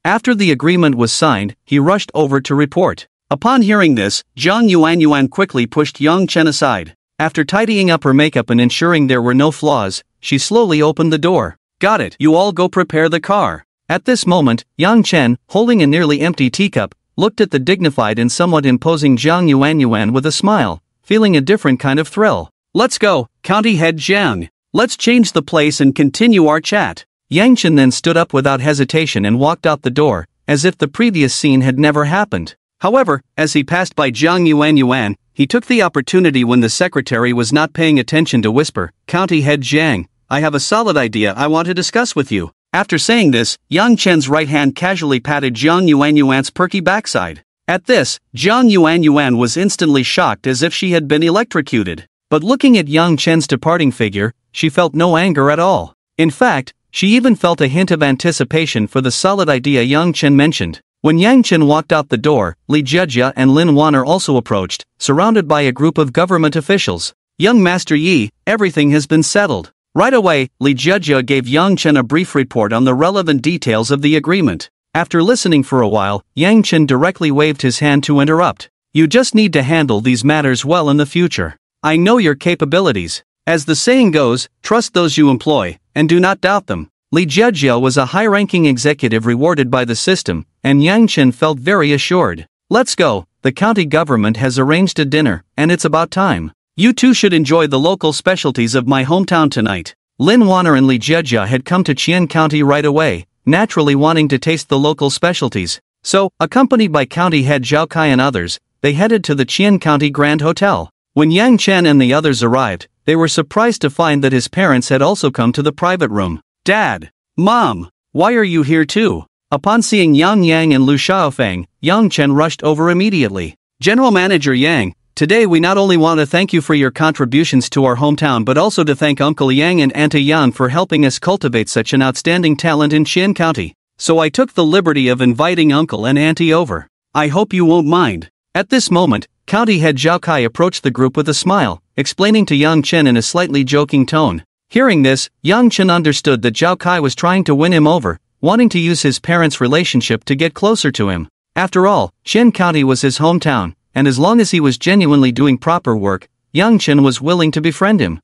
After the agreement was signed, he rushed over to report. Upon hearing this, Jiang Yuanyuan quickly pushed Yang Chen aside. After tidying up her makeup and ensuring there were no flaws, she slowly opened the door. Got it, you all go prepare the car. At this moment, Yang Chen, holding a nearly empty teacup, looked at the dignified and somewhat imposing Jiang Yuanyuan with a smile, feeling a different kind of thrill. Let's go, County Head Jiang. Let's change the place and continue our chat. Yang Chen then stood up without hesitation and walked out the door, as if the previous scene had never happened. However, as he passed by Jiang Yuanyuan, he took the opportunity when the secretary was not paying attention to whisper, County Head Jiang, I have a solid idea I want to discuss with you. After saying this, Yang Chen's right hand casually patted Jiang Yuanyuan's perky backside. At this, Jiang Yuanyuan was instantly shocked as if she had been electrocuted. But looking at Yang Chen's departing figure, she felt no anger at all. In fact, she even felt a hint of anticipation for the solid idea Yang Chen mentioned. When Yang Chen walked out the door, Li Jiejia and Lin Wanner also approached, surrounded by a group of government officials. Young Master Yi, everything has been settled. Right away, Li Jiejia gave Yang Chen a brief report on the relevant details of the agreement. After listening for a while, Yang Chen directly waved his hand to interrupt. You just need to handle these matters well in the future. I know your capabilities. As the saying goes, trust those you employ, and do not doubt them. Li Jiejia was a high-ranking executive rewarded by the system, and Yang Chen felt very assured. Let's go, the county government has arranged a dinner, and it's about time. You two should enjoy the local specialties of my hometown tonight. Lin Wanner and Li Jiejia had come to Qian County right away, naturally wanting to taste the local specialties. So, accompanied by County Head Zhao Kai and others, they headed to the Qian County Grand Hotel. When Yang Chen and the others arrived, they were surprised to find that his parents had also come to the private room. Dad! Mom! Why are you here too? Upon seeing Yang Yang and Lu Xiaofeng, Yang Chen rushed over immediately. General Manager Yang, today we not only want to thank you for your contributions to our hometown but also to thank Uncle Yang and Auntie Yang for helping us cultivate such an outstanding talent in Qian County. So I took the liberty of inviting Uncle and Auntie over. I hope you won't mind. At this moment, County Head Zhao Kai approached the group with a smile, explaining to Yang Chen in a slightly joking tone. Hearing this, Yang Chen understood that Zhao Kai was trying to win him over, wanting to use his parents' relationship to get closer to him. After all, Qian County was his hometown, and as long as he was genuinely doing proper work, Yang Chen was willing to befriend him.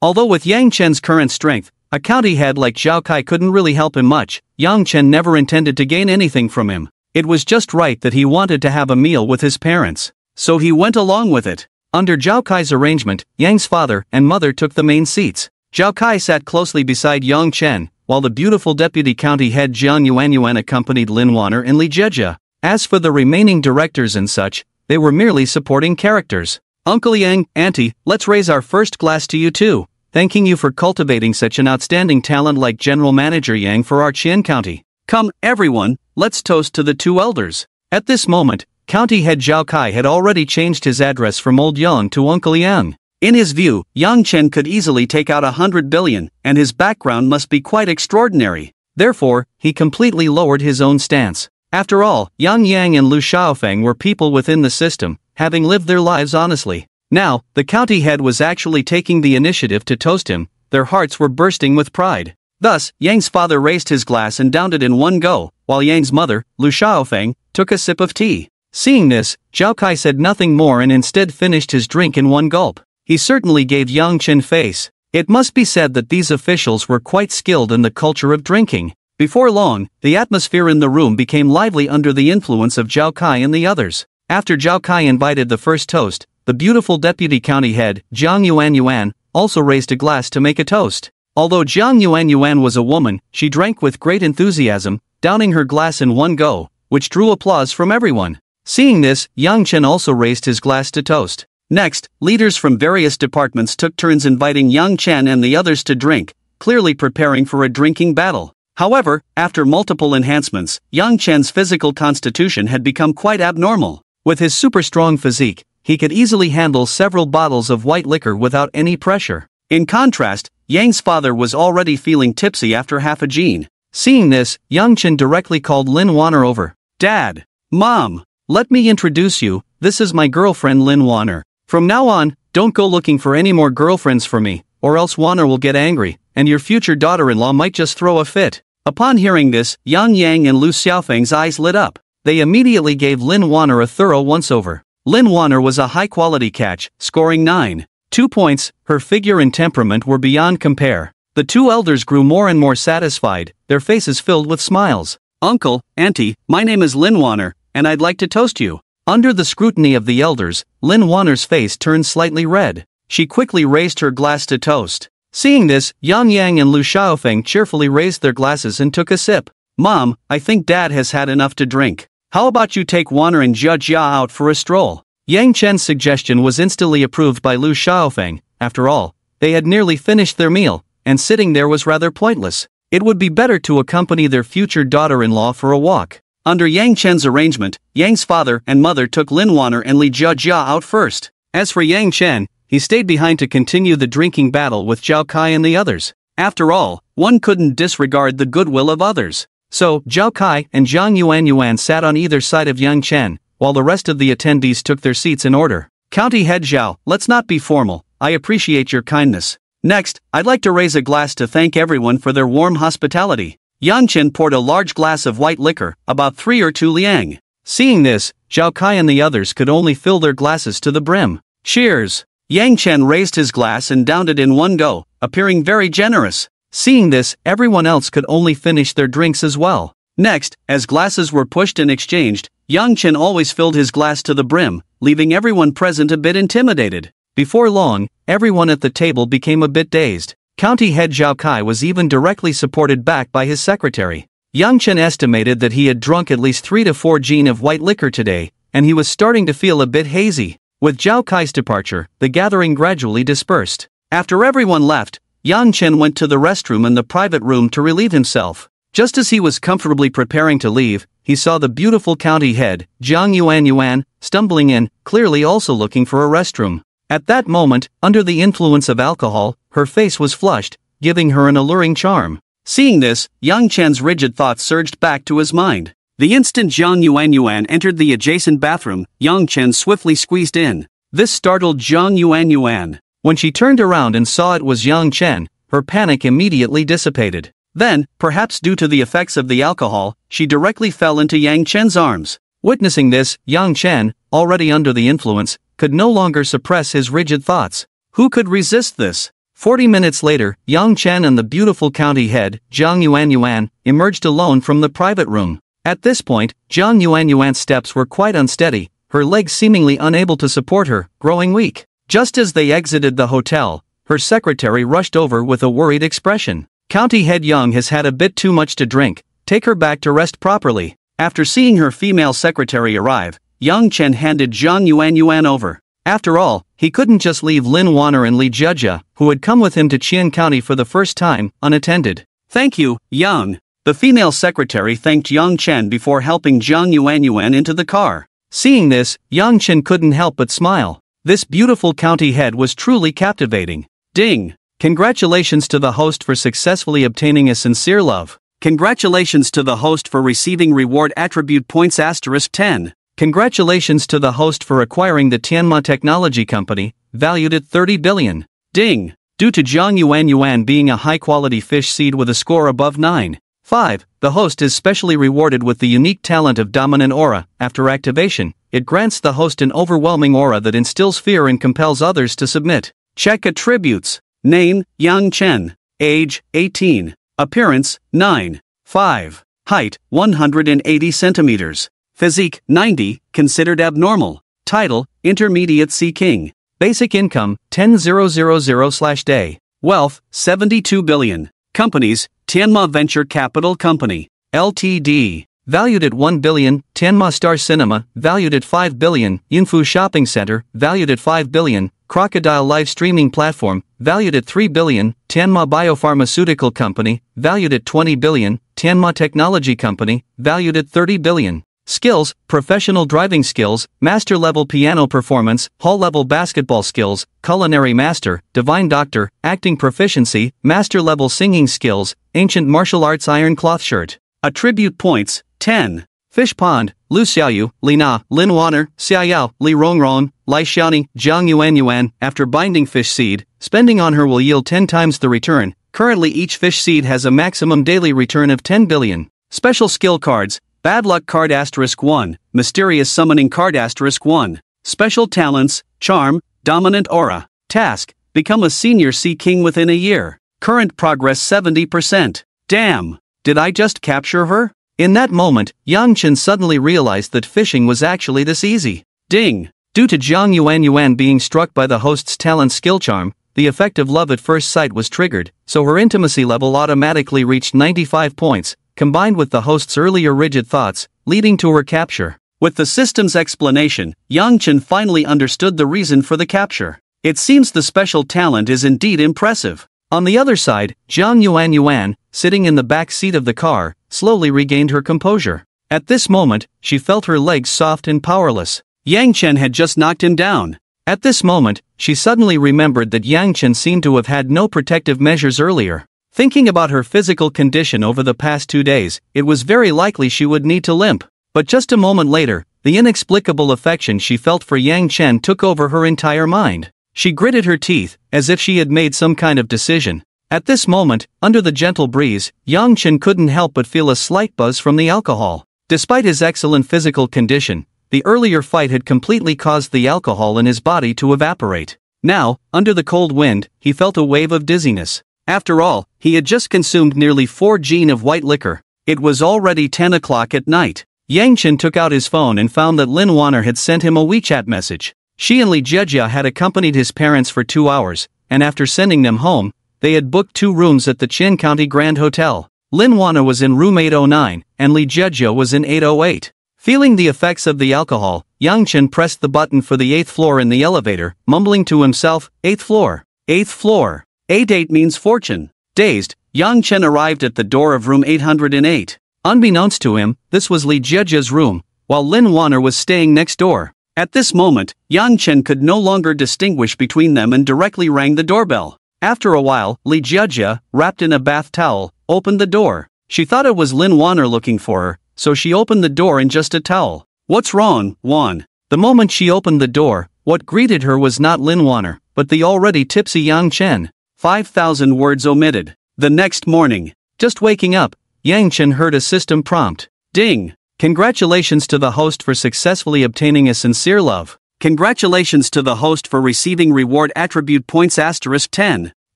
Although with Yang Chen's current strength, a county head like Zhao Kai couldn't really help him much, Yang Chen never intended to gain anything from him. It was just right that he wanted to have a meal with his parents. So he went along with it. Under Zhao Kai's arrangement, Yang's father and mother took the main seats. Zhao Kai sat closely beside Yang Chen, while the beautiful deputy county head Jiang Yuanyuan accompanied Lin Wanner and Li Jiejia. As for the remaining directors and such, they were merely supporting characters. Uncle Yang, Auntie, let's raise our first glass to you too, thanking you for cultivating such an outstanding talent like General Manager Yang for our Qian County. Come, everyone, let's toast to the two elders. At this moment, County Head Zhao Kai had already changed his address from Old Yang to Uncle Yang. In his view, Yang Chen could easily take out 100 billion, and his background must be quite extraordinary. Therefore, he completely lowered his own stance. After all, Yang Yang and Lu Xiaofeng were people within the system, having lived their lives honestly. Now, the county head was actually taking the initiative to toast him. Their hearts were bursting with pride. Thus, Yang's father raised his glass and downed it in one go, while Yang's mother, Lu Xiaofeng, took a sip of tea. Seeing this, Zhao Kai said nothing more and instead finished his drink in one gulp. He certainly gave Yang Chen face. It must be said that these officials were quite skilled in the culture of drinking. Before long, the atmosphere in the room became lively under the influence of Zhao Kai and the others. After Zhao Kai invited the first toast, the beautiful deputy county head, Jiang Yuan, also raised a glass to make a toast. Although Jiang Yuan was a woman, she drank with great enthusiasm, downing her glass in one go, which drew applause from everyone. Seeing this, Yang Chen also raised his glass to toast. Next, leaders from various departments took turns inviting Yang Chen and the others to drink, clearly preparing for a drinking battle. However, after multiple enhancements, Yang Chen's physical constitution had become quite abnormal. With his super strong physique, he could easily handle several bottles of white liquor without any pressure. In contrast, Yang's father was already feeling tipsy after half a gin. Seeing this, Yang Chen directly called Lin Wanner over. "Dad! Mom! Let me introduce you, this is my girlfriend Lin Wanner. From now on, don't go looking for any more girlfriends for me, or else Wanner will get angry, and your future daughter-in-law might just throw a fit." Upon hearing this, Yang Yang and Lu Xiaofeng's eyes lit up. They immediately gave Lin Wanner a thorough once-over. Lin Wanner was a high-quality catch, scoring 9.2 points. Her figure and temperament were beyond compare. The two elders grew more and more satisfied, their faces filled with smiles. "Uncle, Auntie, my name is Lin Wanner, and I'd like to toast you." Under the scrutiny of the elders, Lin Wanner's face turned slightly red. She quickly raised her glass to toast. Seeing this, Yang Yang and Lu Xiaofeng cheerfully raised their glasses and took a sip. "Mom, I think Dad has had enough to drink. How about you take Wanner and Jia Jia out for a stroll?" Yang Chen's suggestion was instantly approved by Lu Xiaofeng. After all, they had nearly finished their meal, and sitting there was rather pointless. It would be better to accompany their future daughter-in-law for a walk. Under Yang Chen's arrangement, Yang's father and mother took Lin Wanner and Li Jia Jia out first. As for Yang Chen, he stayed behind to continue the drinking battle with Zhao Kai and the others. After all, one couldn't disregard the goodwill of others. So, Zhao Kai and Jiang Yuan sat on either side of Yang Chen, while the rest of the attendees took their seats in order. "County Head Zhao, let's not be formal, I appreciate your kindness. Next, I'd like to raise a glass to thank everyone for their warm hospitality." Yang Chen poured a large glass of white liquor, about 3 or 2 liang. Seeing this, Zhao Kai and the others could only fill their glasses to the brim. "Cheers!" Yang Chen raised his glass and downed it in one go, appearing very generous. Seeing this, everyone else could only finish their drinks as well. Next, as glasses were pushed and exchanged, Yang Chen always filled his glass to the brim, leaving everyone present a bit intimidated. Before long, everyone at the table became a bit dazed. County head Zhao Kai was even directly supported back by his secretary. Yang Chen estimated that he had drunk at least 3 to 4 gin of white liquor today, and he was starting to feel a bit hazy. With Zhao Kai's departure, the gathering gradually dispersed. After everyone left, Yang Chen went to the restroom in the private room to relieve himself. Just as he was comfortably preparing to leave, he saw the beautiful county head, Jiang Yuan, stumbling in, clearly also looking for a restroom. At that moment, under the influence of alcohol, her face was flushed, giving her an alluring charm. Seeing this, Yang Chen's rigid thoughts surged back to his mind. The instant Jiang Yuan entered the adjacent bathroom, Yang Chen swiftly squeezed in. This startled Jiang Yuan. When she turned around and saw it was Yang Chen, her panic immediately dissipated. Then, perhaps due to the effects of the alcohol, she directly fell into Yang Chen's arms. Witnessing this, Yang Chen, already under the influence, could no longer suppress his rigid thoughts. Who could resist this? 40 minutes later, Yang Chen and the beautiful county head, Jiang Yuan, emerged alone from the private room. At this point, Jiang Yuan's steps were quite unsteady, her legs seemingly unable to support her, growing weak. Just as they exited the hotel, her secretary rushed over with a worried expression. "County head Yang has had a bit too much to drink, take her back to rest properly." After seeing her female secretary arrive, Yang Chen handed Jiang Yuan over. After all, he couldn't just leave Lin Wanner and Li Jiajia, who had come with him to Qian County for the first time, unattended. "Thank you, Yang." The female secretary thanked Yang Chen before helping Jiang Yuan into the car. Seeing this, Yang Chen couldn't help but smile. This beautiful county head was truly captivating. Ding! Congratulations to the host for successfully obtaining a sincere love. Congratulations to the host for receiving reward attribute points *10. Congratulations to the host for acquiring the Tianma Technology Company, valued at 30 billion. Ding! Due to Zhang Yuan being a high-quality fish seed with a score above 9.5, the host is specially rewarded with the unique talent of Dominant Aura. After activation, it grants the host an overwhelming aura that instills fear and compels others to submit. Check attributes. Name, Yang Chen. Age, 18. Appearance, 9.5. Height, 180 centimeters. Physique, 90, considered abnormal. Title, Intermediate Sea King. Basic income, 10,000/day. Wealth, 72 billion. Companies, Tianma Venture Capital Company, Ltd. Valued at 1 billion, Tianma Star Cinema, valued at 5 billion, Yunfu Shopping Center, valued at 5 billion, Crocodile Live Streaming Platform, valued at 3 billion, Tianma Biopharmaceutical Company, valued at 20 billion, Tianma Technology Company, valued at 30 billion. Skills, professional driving skills, master-level piano performance, hall-level basketball skills, culinary master, divine doctor, acting proficiency, master-level singing skills, ancient martial arts iron cloth shirt. Attribute points, 10. Fish Pond, Lu Xiaoyu, Li Na, Lin Waner, Xiaoyao, Li Rongron, Lai Xiaoning, Zhang Yuan. After binding fish seed, spending on her will yield 10 times the return. Currently each fish seed has a maximum daily return of 10 billion. Special skill cards. Bad Luck Card *1, Mysterious Summoning Card *1, Special Talents, Charm, Dominant Aura. Task, Become a Senior Sea King within a year. Current progress 70%. Damn! Did I just capture her? In that moment, Yang Chen suddenly realized that fishing was actually this easy. Ding! Due to Zhang Yuan being struck by the host's talent skill charm, the effect of love at first sight was triggered, so her intimacy level automatically reached 95 points. Combined with the host's earlier rigid thoughts, leading to her capture. With the system's explanation, Yang Chen finally understood the reason for the capture. It seems the special talent is indeed impressive. On the other side, Zhang Yuan, sitting in the back seat of the car, slowly regained her composure. At this moment, she felt her legs soft and powerless. Yang Chen had just knocked him down. At this moment, she suddenly remembered that Yang Chen seemed to have had no protective measures earlier. Thinking about her physical condition over the past 2 days, it was very likely she would need to limp. But just a moment later, the inexplicable affection she felt for Yang Chen took over her entire mind. She gritted her teeth, as if she had made some kind of decision. At this moment, under the gentle breeze, Yang Chen couldn't help but feel a slight buzz from the alcohol. Despite his excellent physical condition, the earlier fight had completely caused the alcohol in his body to evaporate. Now, under the cold wind, he felt a wave of dizziness. After all, he had just consumed nearly 4 gin of white liquor. It was already 10 o'clock at night. Yang Chen took out his phone and found that Lin Waner had sent him a WeChat message. She and Li Jejia had accompanied his parents for 2 hours, and after sending them home, they had booked 2 rooms at the Qin County Grand Hotel. Lin Waner was in room 809, and Li Jejia was in 808. Feeling the effects of the alcohol, Yang Chen pressed the button for the 8th floor in the elevator, mumbling to himself, 8th floor. 8th floor. 88 means fortune. Dazed, Yang Chen arrived at the door of room 808. Unbeknownst to him, this was Li Jejia's room, while Lin Waner was staying next door. At this moment, Yang Chen could no longer distinguish between them and directly rang the doorbell. After a while, Li Jejia, wrapped in a bath towel, opened the door. She thought it was Lin Waner looking for her, so she opened the door in just a towel. "What's wrong, Wan?" The moment she opened the door, what greeted her was not Lin Waner, but the already tipsy Yang Chen. 5,000 words omitted. The next morning, just waking up, Yang Chen heard a system prompt. Ding! Congratulations to the host for successfully obtaining a sincere love. Congratulations to the host for receiving reward attribute points *10.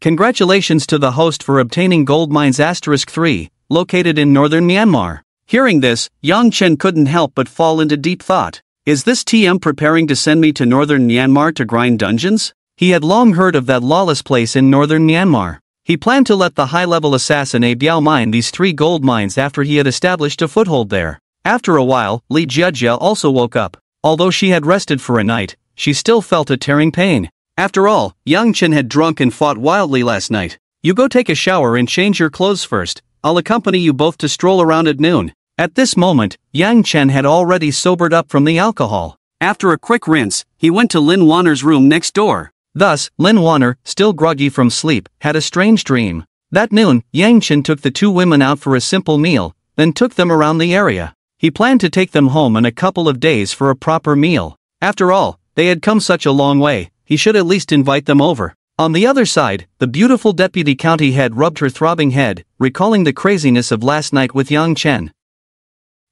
Congratulations to the host for obtaining gold mines *3, located in northern Myanmar. Hearing this, Yang Chen couldn't help but fall into deep thought. Is this TM preparing to send me to northern Myanmar to grind dungeons? He had long heard of that lawless place in northern Myanmar. He planned to let the high-level assassin A Biao mine these 3 gold mines after he had established a foothold there. After a while, Li Jejia also woke up. Although she had rested for a night, she still felt a tearing pain. After all, Yang Chen had drunk and fought wildly last night. You go take a shower and change your clothes first. I'll accompany you both to stroll around at noon. At this moment, Yang Chen had already sobered up from the alcohol. After a quick rinse, he went to Lin Wanner's room next door. Thus, Lin Wanner, still groggy from sleep, had a strange dream. That noon, Yang Chen took the two women out for a simple meal, then took them around the area. He planned to take them home in a couple of days for a proper meal. After all, they had come such a long way, he should at least invite them over. On the other side, the beautiful deputy county head rubbed her throbbing head, recalling the craziness of last night with Yang Chen.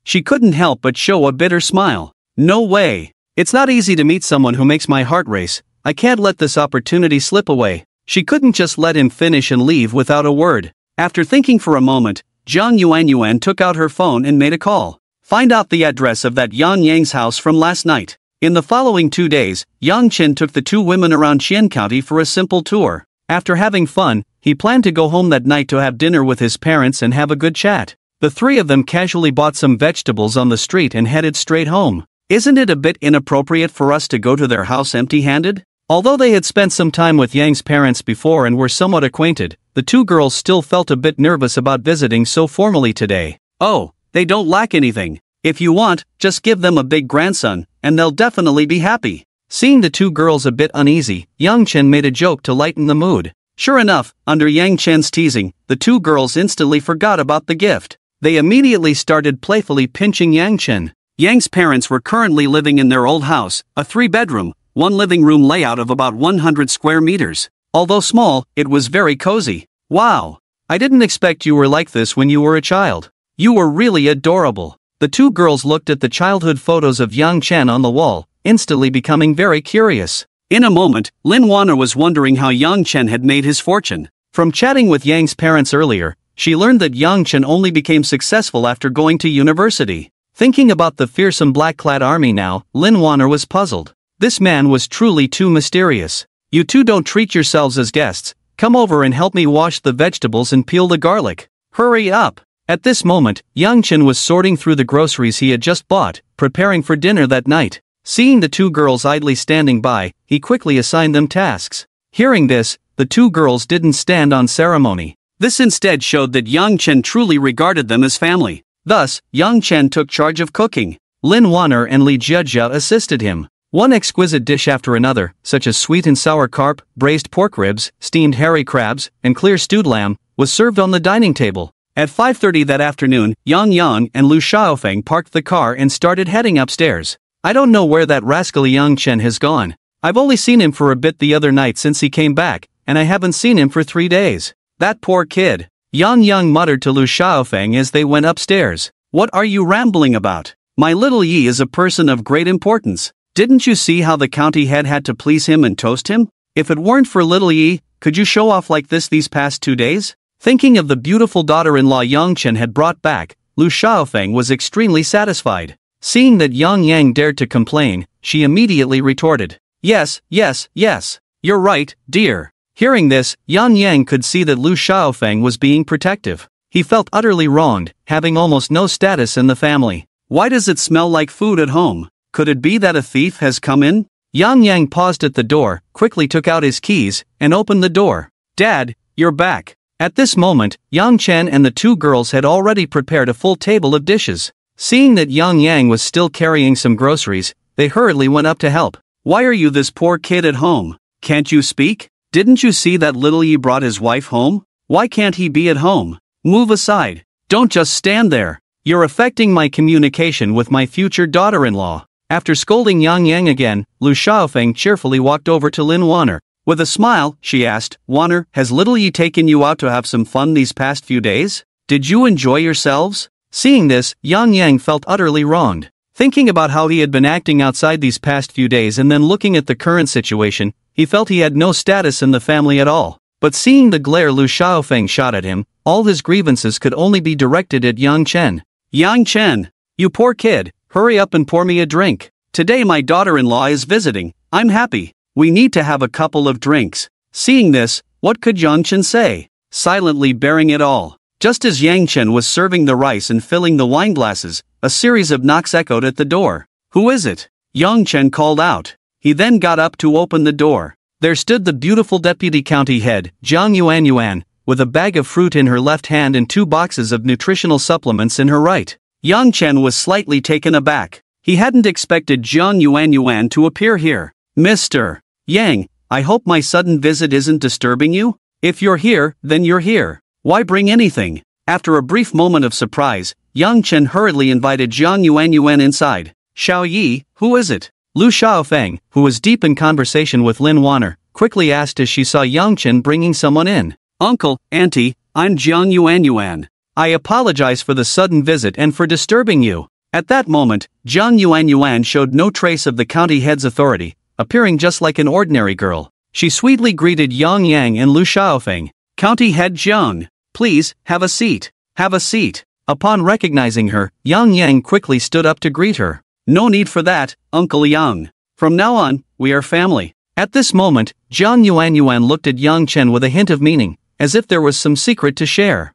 She couldn't help but show a bitter smile. No way. It's not easy to meet someone who makes my heart race. I can't let this opportunity slip away. She couldn't just let him finish and leave without a word. After thinking for a moment, Zhang Yuanyuan took out her phone and made a call. Find out the address of that Yang Yang's house from last night. In the following 2 days, Yang Chen took the two women around Xian County for a simple tour. After having fun, he planned to go home that night to have dinner with his parents and have a good chat. The three of them casually bought some vegetables on the street and headed straight home. Isn't it a bit inappropriate for us to go to their house empty-handed? Although they had spent some time with Yang's parents before and were somewhat acquainted, the two girls still felt a bit nervous about visiting so formally today. Oh, they don't lack anything. If you want, just give them a big grandson, and they'll definitely be happy. Seeing the two girls a bit uneasy, Yang Chen made a joke to lighten the mood. Sure enough, under Yang Chen's teasing, the two girls instantly forgot about the gift. They immediately started playfully pinching Yang Chen. Yang's parents were currently living in their old house, a 3-bedroom, 1 living room layout of about 100 square meters. Although small, it was very cozy. Wow! I didn't expect you were like this when you were a child. You were really adorable. The two girls looked at the childhood photos of Yang Chen on the wall, instantly becoming very curious. In a moment, Lin Wanner was wondering how Yang Chen had made his fortune. From chatting with Yang's parents earlier, she learned that Yang Chen only became successful after going to university. Thinking about the fearsome black-clad army now, Lin Wanner was puzzled. This man was truly too mysterious. You two don't treat yourselves as guests. Come over and help me wash the vegetables and peel the garlic. Hurry up! At this moment, Yang Chen was sorting through the groceries he had just bought, preparing for dinner that night. Seeing the two girls idly standing by, he quickly assigned them tasks. Hearing this, the two girls didn't stand on ceremony. This instead showed that Yang Chen truly regarded them as family. Thus, Yang Chen took charge of cooking. Lin Wanner and Li Jiejia assisted him. One exquisite dish after another, such as sweet and sour carp, braised pork ribs, steamed hairy crabs, and clear stewed lamb, was served on the dining table. At 5:30 that afternoon, Yang Yang and Lu Xiaofeng parked the car and started heading upstairs. I don't know where that rascally Yang Chen has gone. I've only seen him for a bit the other night since he came back, and I haven't seen him for 3 days. That poor kid. Yang Yang muttered to Lu Xiaofeng as they went upstairs. What are you rambling about? My little Yi is a person of great importance. Didn't you see how the county head had to please him and toast him? If it weren't for little Yi, could you show off like this these past 2 days? Thinking of the beautiful daughter-in-law Yang Chen had brought back, Lu Xiaofeng was extremely satisfied. Seeing that Yang Yang dared to complain, she immediately retorted. Yes, yes, yes. You're right, dear. Hearing this, Yang Yang could see that Lu Xiaofeng was being protective. He felt utterly wronged, having almost no status in the family. Why does it smell like food at home? Could it be that a thief has come in? Yang Yang paused at the door, quickly took out his keys, and opened the door. Dad, you're back. At this moment, Yang Chen and the two girls had already prepared a full table of dishes. Seeing that Yang Yang was still carrying some groceries, they hurriedly went up to help. Why are you this poor kid at home? Can't you speak? Didn't you see that little Yi brought his wife home? Why can't he be at home? Move aside. Don't just stand there. You're affecting my communication with my future daughter-in-law. After scolding Yang Yang again, Lu Xiaofeng cheerfully walked over to Lin Wanner. With a smile, she asked, Wanner, has little Yi taken you out to have some fun these past few days? Did you enjoy yourselves? Seeing this, Yang Yang felt utterly wronged. Thinking about how he had been acting outside these past few days and then looking at the current situation, he felt he had no status in the family at all. But seeing the glare Lu Xiaofeng shot at him, all his grievances could only be directed at Yang Chen. Yang Chen, you poor kid, hurry up and pour me a drink. Today my daughter-in-law is visiting. I'm happy. We need to have a couple of drinks. Seeing this, what could Yang Chen say? Silently bearing it all. Just as Yang Chen was serving the rice and filling the wine glasses, a series of knocks echoed at the door. Who is it? Yang Chen called out. He then got up to open the door. There stood the beautiful deputy county head, Zhang Yuanyuan, with a bag of fruit in her left hand and 2 boxes of nutritional supplements in her right. Yang Chen was slightly taken aback. He hadn't expected Jiang Yuanyuan to appear here. Mr. Yang, I hope my sudden visit isn't disturbing you? If you're here, then you're here. Why bring anything? After a brief moment of surprise, Yang Chen hurriedly invited Jiang Yuanyuan inside. Xiao Yi, who is it? Lu Xiaofeng, who was deep in conversation with Lin Wanner, quickly asked as she saw Yang Chen bringing someone in. Uncle, Auntie, I'm Jiang Yuanyuan. I apologize for the sudden visit and for disturbing you. At that moment, Jiang Yuanyuan showed no trace of the county head's authority, appearing just like an ordinary girl. She sweetly greeted Yang Yang and Lu Xiaofeng. County head Jiang, please, have a seat. Have a seat. Upon recognizing her, Yang Yang quickly stood up to greet her. No need for that, Uncle Yang. From now on, we are family. At this moment, Jiang Yuanyuan looked at Yang Chen with a hint of meaning, as if there was some secret to share.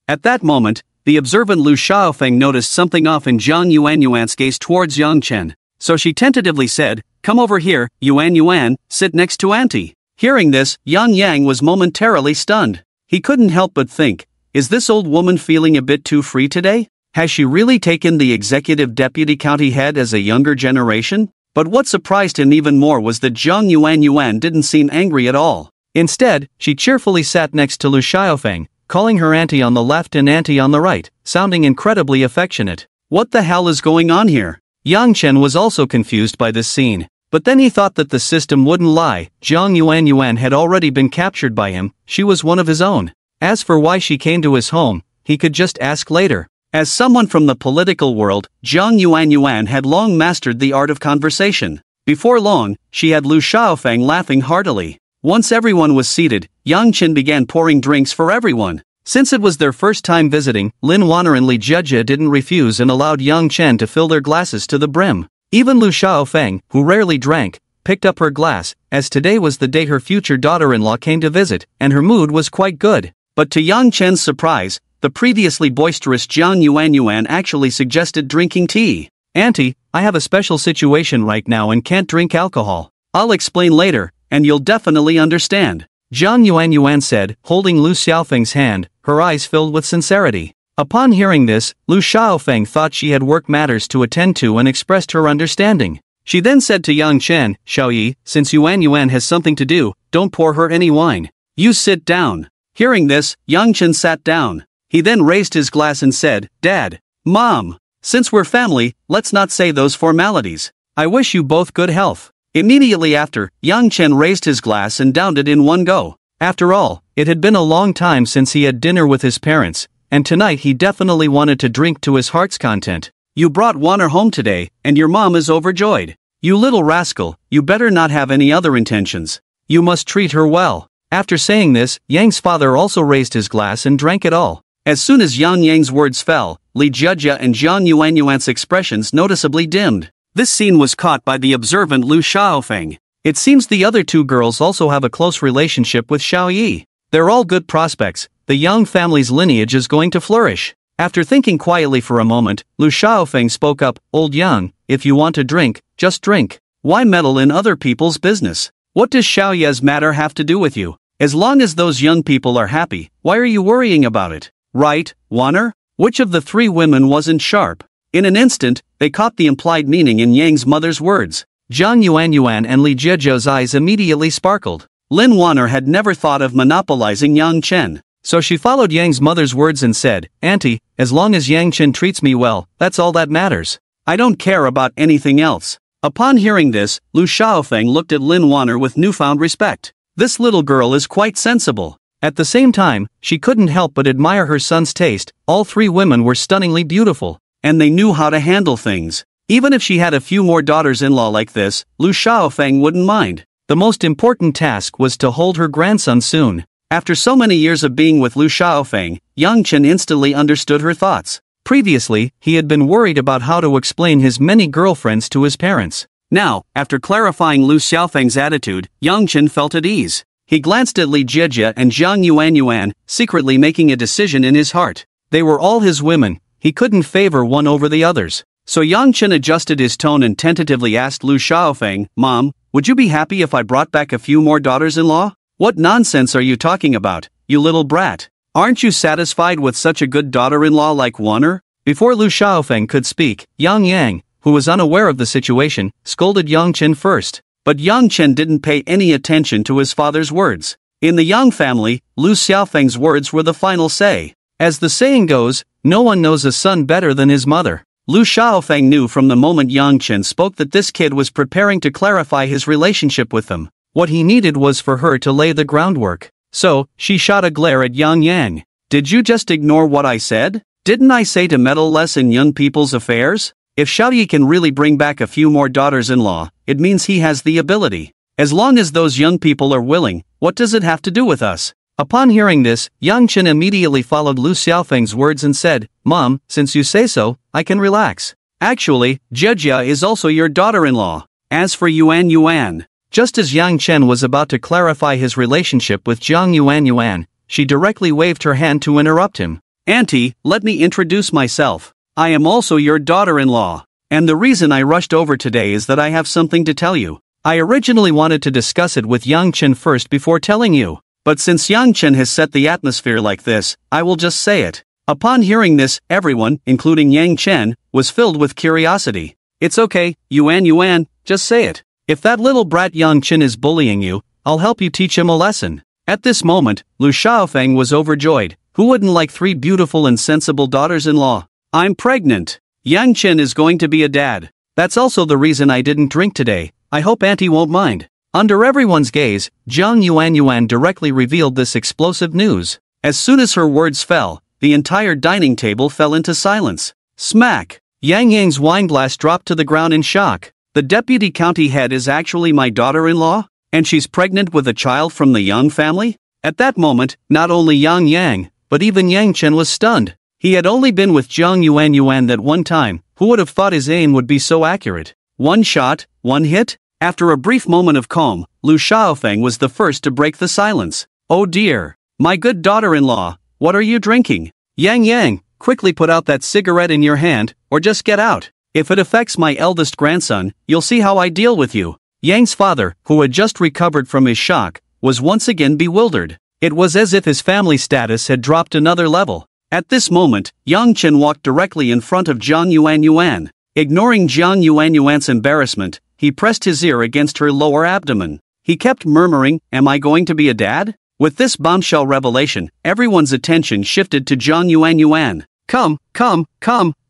At that moment, the observant Lu Xiaofeng noticed something off in Jiang Yuanyuan's gaze towards Yang Chen, so she tentatively said, "Come over here, Yuanyuan, sit next to Auntie." Hearing this, Yang Yang was momentarily stunned. He couldn't help but think, is this old woman feeling a bit too free today? Has she really taken the executive deputy county head as a younger generation? But what surprised him even more was that Jiang Yuanyuan didn't seem angry at all. Instead, she cheerfully sat next to Lu Xiaofeng, calling her auntie on the left and auntie on the right, sounding incredibly affectionate. What the hell is going on here? Yang Chen was also confused by this scene. But then he thought that the system wouldn't lie. Jiang Yuanyuan had already been captured by him, she was one of his own. As for why she came to his home, he could just ask later. As someone from the political world, Jiang Yuanyuan had long mastered the art of conversation. Before long, she had Lu Xiaofeng laughing heartily. Once everyone was seated, Yang Chen began pouring drinks for everyone. Since it was their first time visiting, Lin Wanner and Li Jiejie didn't refuse and allowed Yang Chen to fill their glasses to the brim. Even Lu Xiaofeng, who rarely drank, picked up her glass, as today was the day her future daughter-in-law came to visit, and her mood was quite good. But to Yang Chen's surprise, the previously boisterous Jiang Yuanyuan actually suggested drinking tea. Auntie, I have a special situation right now and can't drink alcohol. I'll explain later, and you'll definitely understand. Jiang Yuanyuan said, holding Lu Xiaofeng's hand, her eyes filled with sincerity. Upon hearing this, Lu Xiaofeng thought she had work matters to attend to and expressed her understanding. She then said to Yang Chen, Xiao Yi, since Yuanyuan has something to do, don't pour her any wine. You sit down. Hearing this, Yang Chen sat down. He then raised his glass and said, Dad, Mom, since we're family, let's not say those formalities. I wish you both good health. Immediately after, Yang Chen raised his glass and downed it in one go. After all, it had been a long time since he had dinner with his parents, and tonight he definitely wanted to drink to his heart's content. You brought Wanner home today, and your mom is overjoyed. You little rascal, you better not have any other intentions. You must treat her well. After saying this, Yang's father also raised his glass and drank it all. As soon as Yang Yang's words fell, Li Jiejie and Jiang Yuanyuan's expressions noticeably dimmed. This scene was caught by the observant Lu Xiaofeng. It seems the other two girls also have a close relationship with Xiao Yi. They're all good prospects. The Yang family's lineage is going to flourish. After thinking quietly for a moment, Lu Xiaofeng spoke up, Old Yang, if you want to drink, just drink. Why meddle in other people's business? What does Xiao Yi's matter have to do with you? As long as those young people are happy, why are you worrying about it? Right, Wanner? Which of the three women wasn't sharp? In an instant, they caught the implied meaning in Yang's mother's words. Jiang Yuanyuan and Li Jiejie's eyes immediately sparkled. Lin Wanner had never thought of monopolizing Yang Chen. So she followed Yang's mother's words and said, Auntie, as long as Yang Chen treats me well, that's all that matters. I don't care about anything else. Upon hearing this, Lu Xiaofeng looked at Lin Wanner with newfound respect. This little girl is quite sensible. At the same time, she couldn't help but admire her son's taste. All three women were stunningly beautiful, and they knew how to handle things. Even if she had a few more daughters-in-law like this, Lu Xiaofeng wouldn't mind. The most important task was to hold her grandson soon. After so many years of being with Lu Xiaofeng, Yang Chen instantly understood her thoughts. Previously, he had been worried about how to explain his many girlfriends to his parents. Now, after clarifying Lu Xiaofeng's attitude, Yang Chen felt at ease. He glanced at Li Jiejie and Jiang Yuanyuan, secretly making a decision in his heart. They were all his women, he couldn't favor one over the others. So Yang Chen adjusted his tone and tentatively asked Lu Xiaofeng, Mom, would you be happy if I brought back a few more daughters-in-law? What nonsense are you talking about, you little brat? Aren't you satisfied with such a good daughter-in-law like Wanner? Before Lu Xiaofeng could speak, Yang Yang, who was unaware of the situation, scolded Yang Chen first. But Yang Chen didn't pay any attention to his father's words. In the Yang family, Lu Xiaofeng's words were the final say. As the saying goes, no one knows a son better than his mother. Lu Xiaofeng knew from the moment Yang Chen spoke that this kid was preparing to clarify his relationship with them. What he needed was for her to lay the groundwork. So, she shot a glare at Yang Yang. Did you just ignore what I said? Didn't I say to meddle less in young people's affairs? If Xiaoyi can really bring back a few more daughters-in-law, it means he has the ability. As long as those young people are willing, what does it have to do with us? Upon hearing this, Yang Chen immediately followed Lu Xiaofeng's words and said, Mom, since you say so, I can relax. Actually, Jejia is also your daughter-in-law. As for Yuan Yuan. Just as Yang Chen was about to clarify his relationship with Jiang Yuan, she directly waved her hand to interrupt him. Auntie, let me introduce myself. I am also your daughter-in-law. And the reason I rushed over today is that I have something to tell you. I originally wanted to discuss it with Yang Chen first before telling you. But since Yang Chen has set the atmosphere like this, I will just say it. Upon hearing this, everyone, including Yang Chen, was filled with curiosity. It's okay, Yuan, just say it. If that little brat Yang Chen is bullying you, I'll help you teach him a lesson. At this moment, Lu Xiaofeng was overjoyed. Who wouldn't like 3 beautiful and sensible daughters-in-law? I'm pregnant. Yang Chen is going to be a dad. That's also the reason I didn't drink today. I hope Auntie won't mind. Under everyone's gaze, Jiang Yuan directly revealed this explosive news. As soon as her words fell, the entire dining table fell into silence. Smack! Yang Yang's wineglass dropped to the ground in shock. The deputy county head is actually my daughter-in-law? And she's pregnant with a child from the Yang family? At that moment, not only Yang Yang, but even Yang Chen was stunned. He had only been with Jiang Yuan that one time. Who would have thought his aim would be so accurate? One shot, one hit? After a brief moment of calm, Lu Xiaofeng was the first to break the silence. Oh dear. My good daughter-in-law, what are you drinking? Yang, quickly put out that cigarette in your hand, or just get out. If it affects my eldest grandson, you'll see how I deal with you. Yang's father, who had just recovered from his shock, was once again bewildered. It was as if his family status had dropped another level. At this moment, Yang Chen walked directly in front of Jiang Yuan. Ignoring Jiang Yuan's embarrassment, he pressed his ear against her lower abdomen. He kept murmuring, "Am I going to be a dad?" With this bombshell revelation, everyone's attention shifted to Jiang Yuan. Come,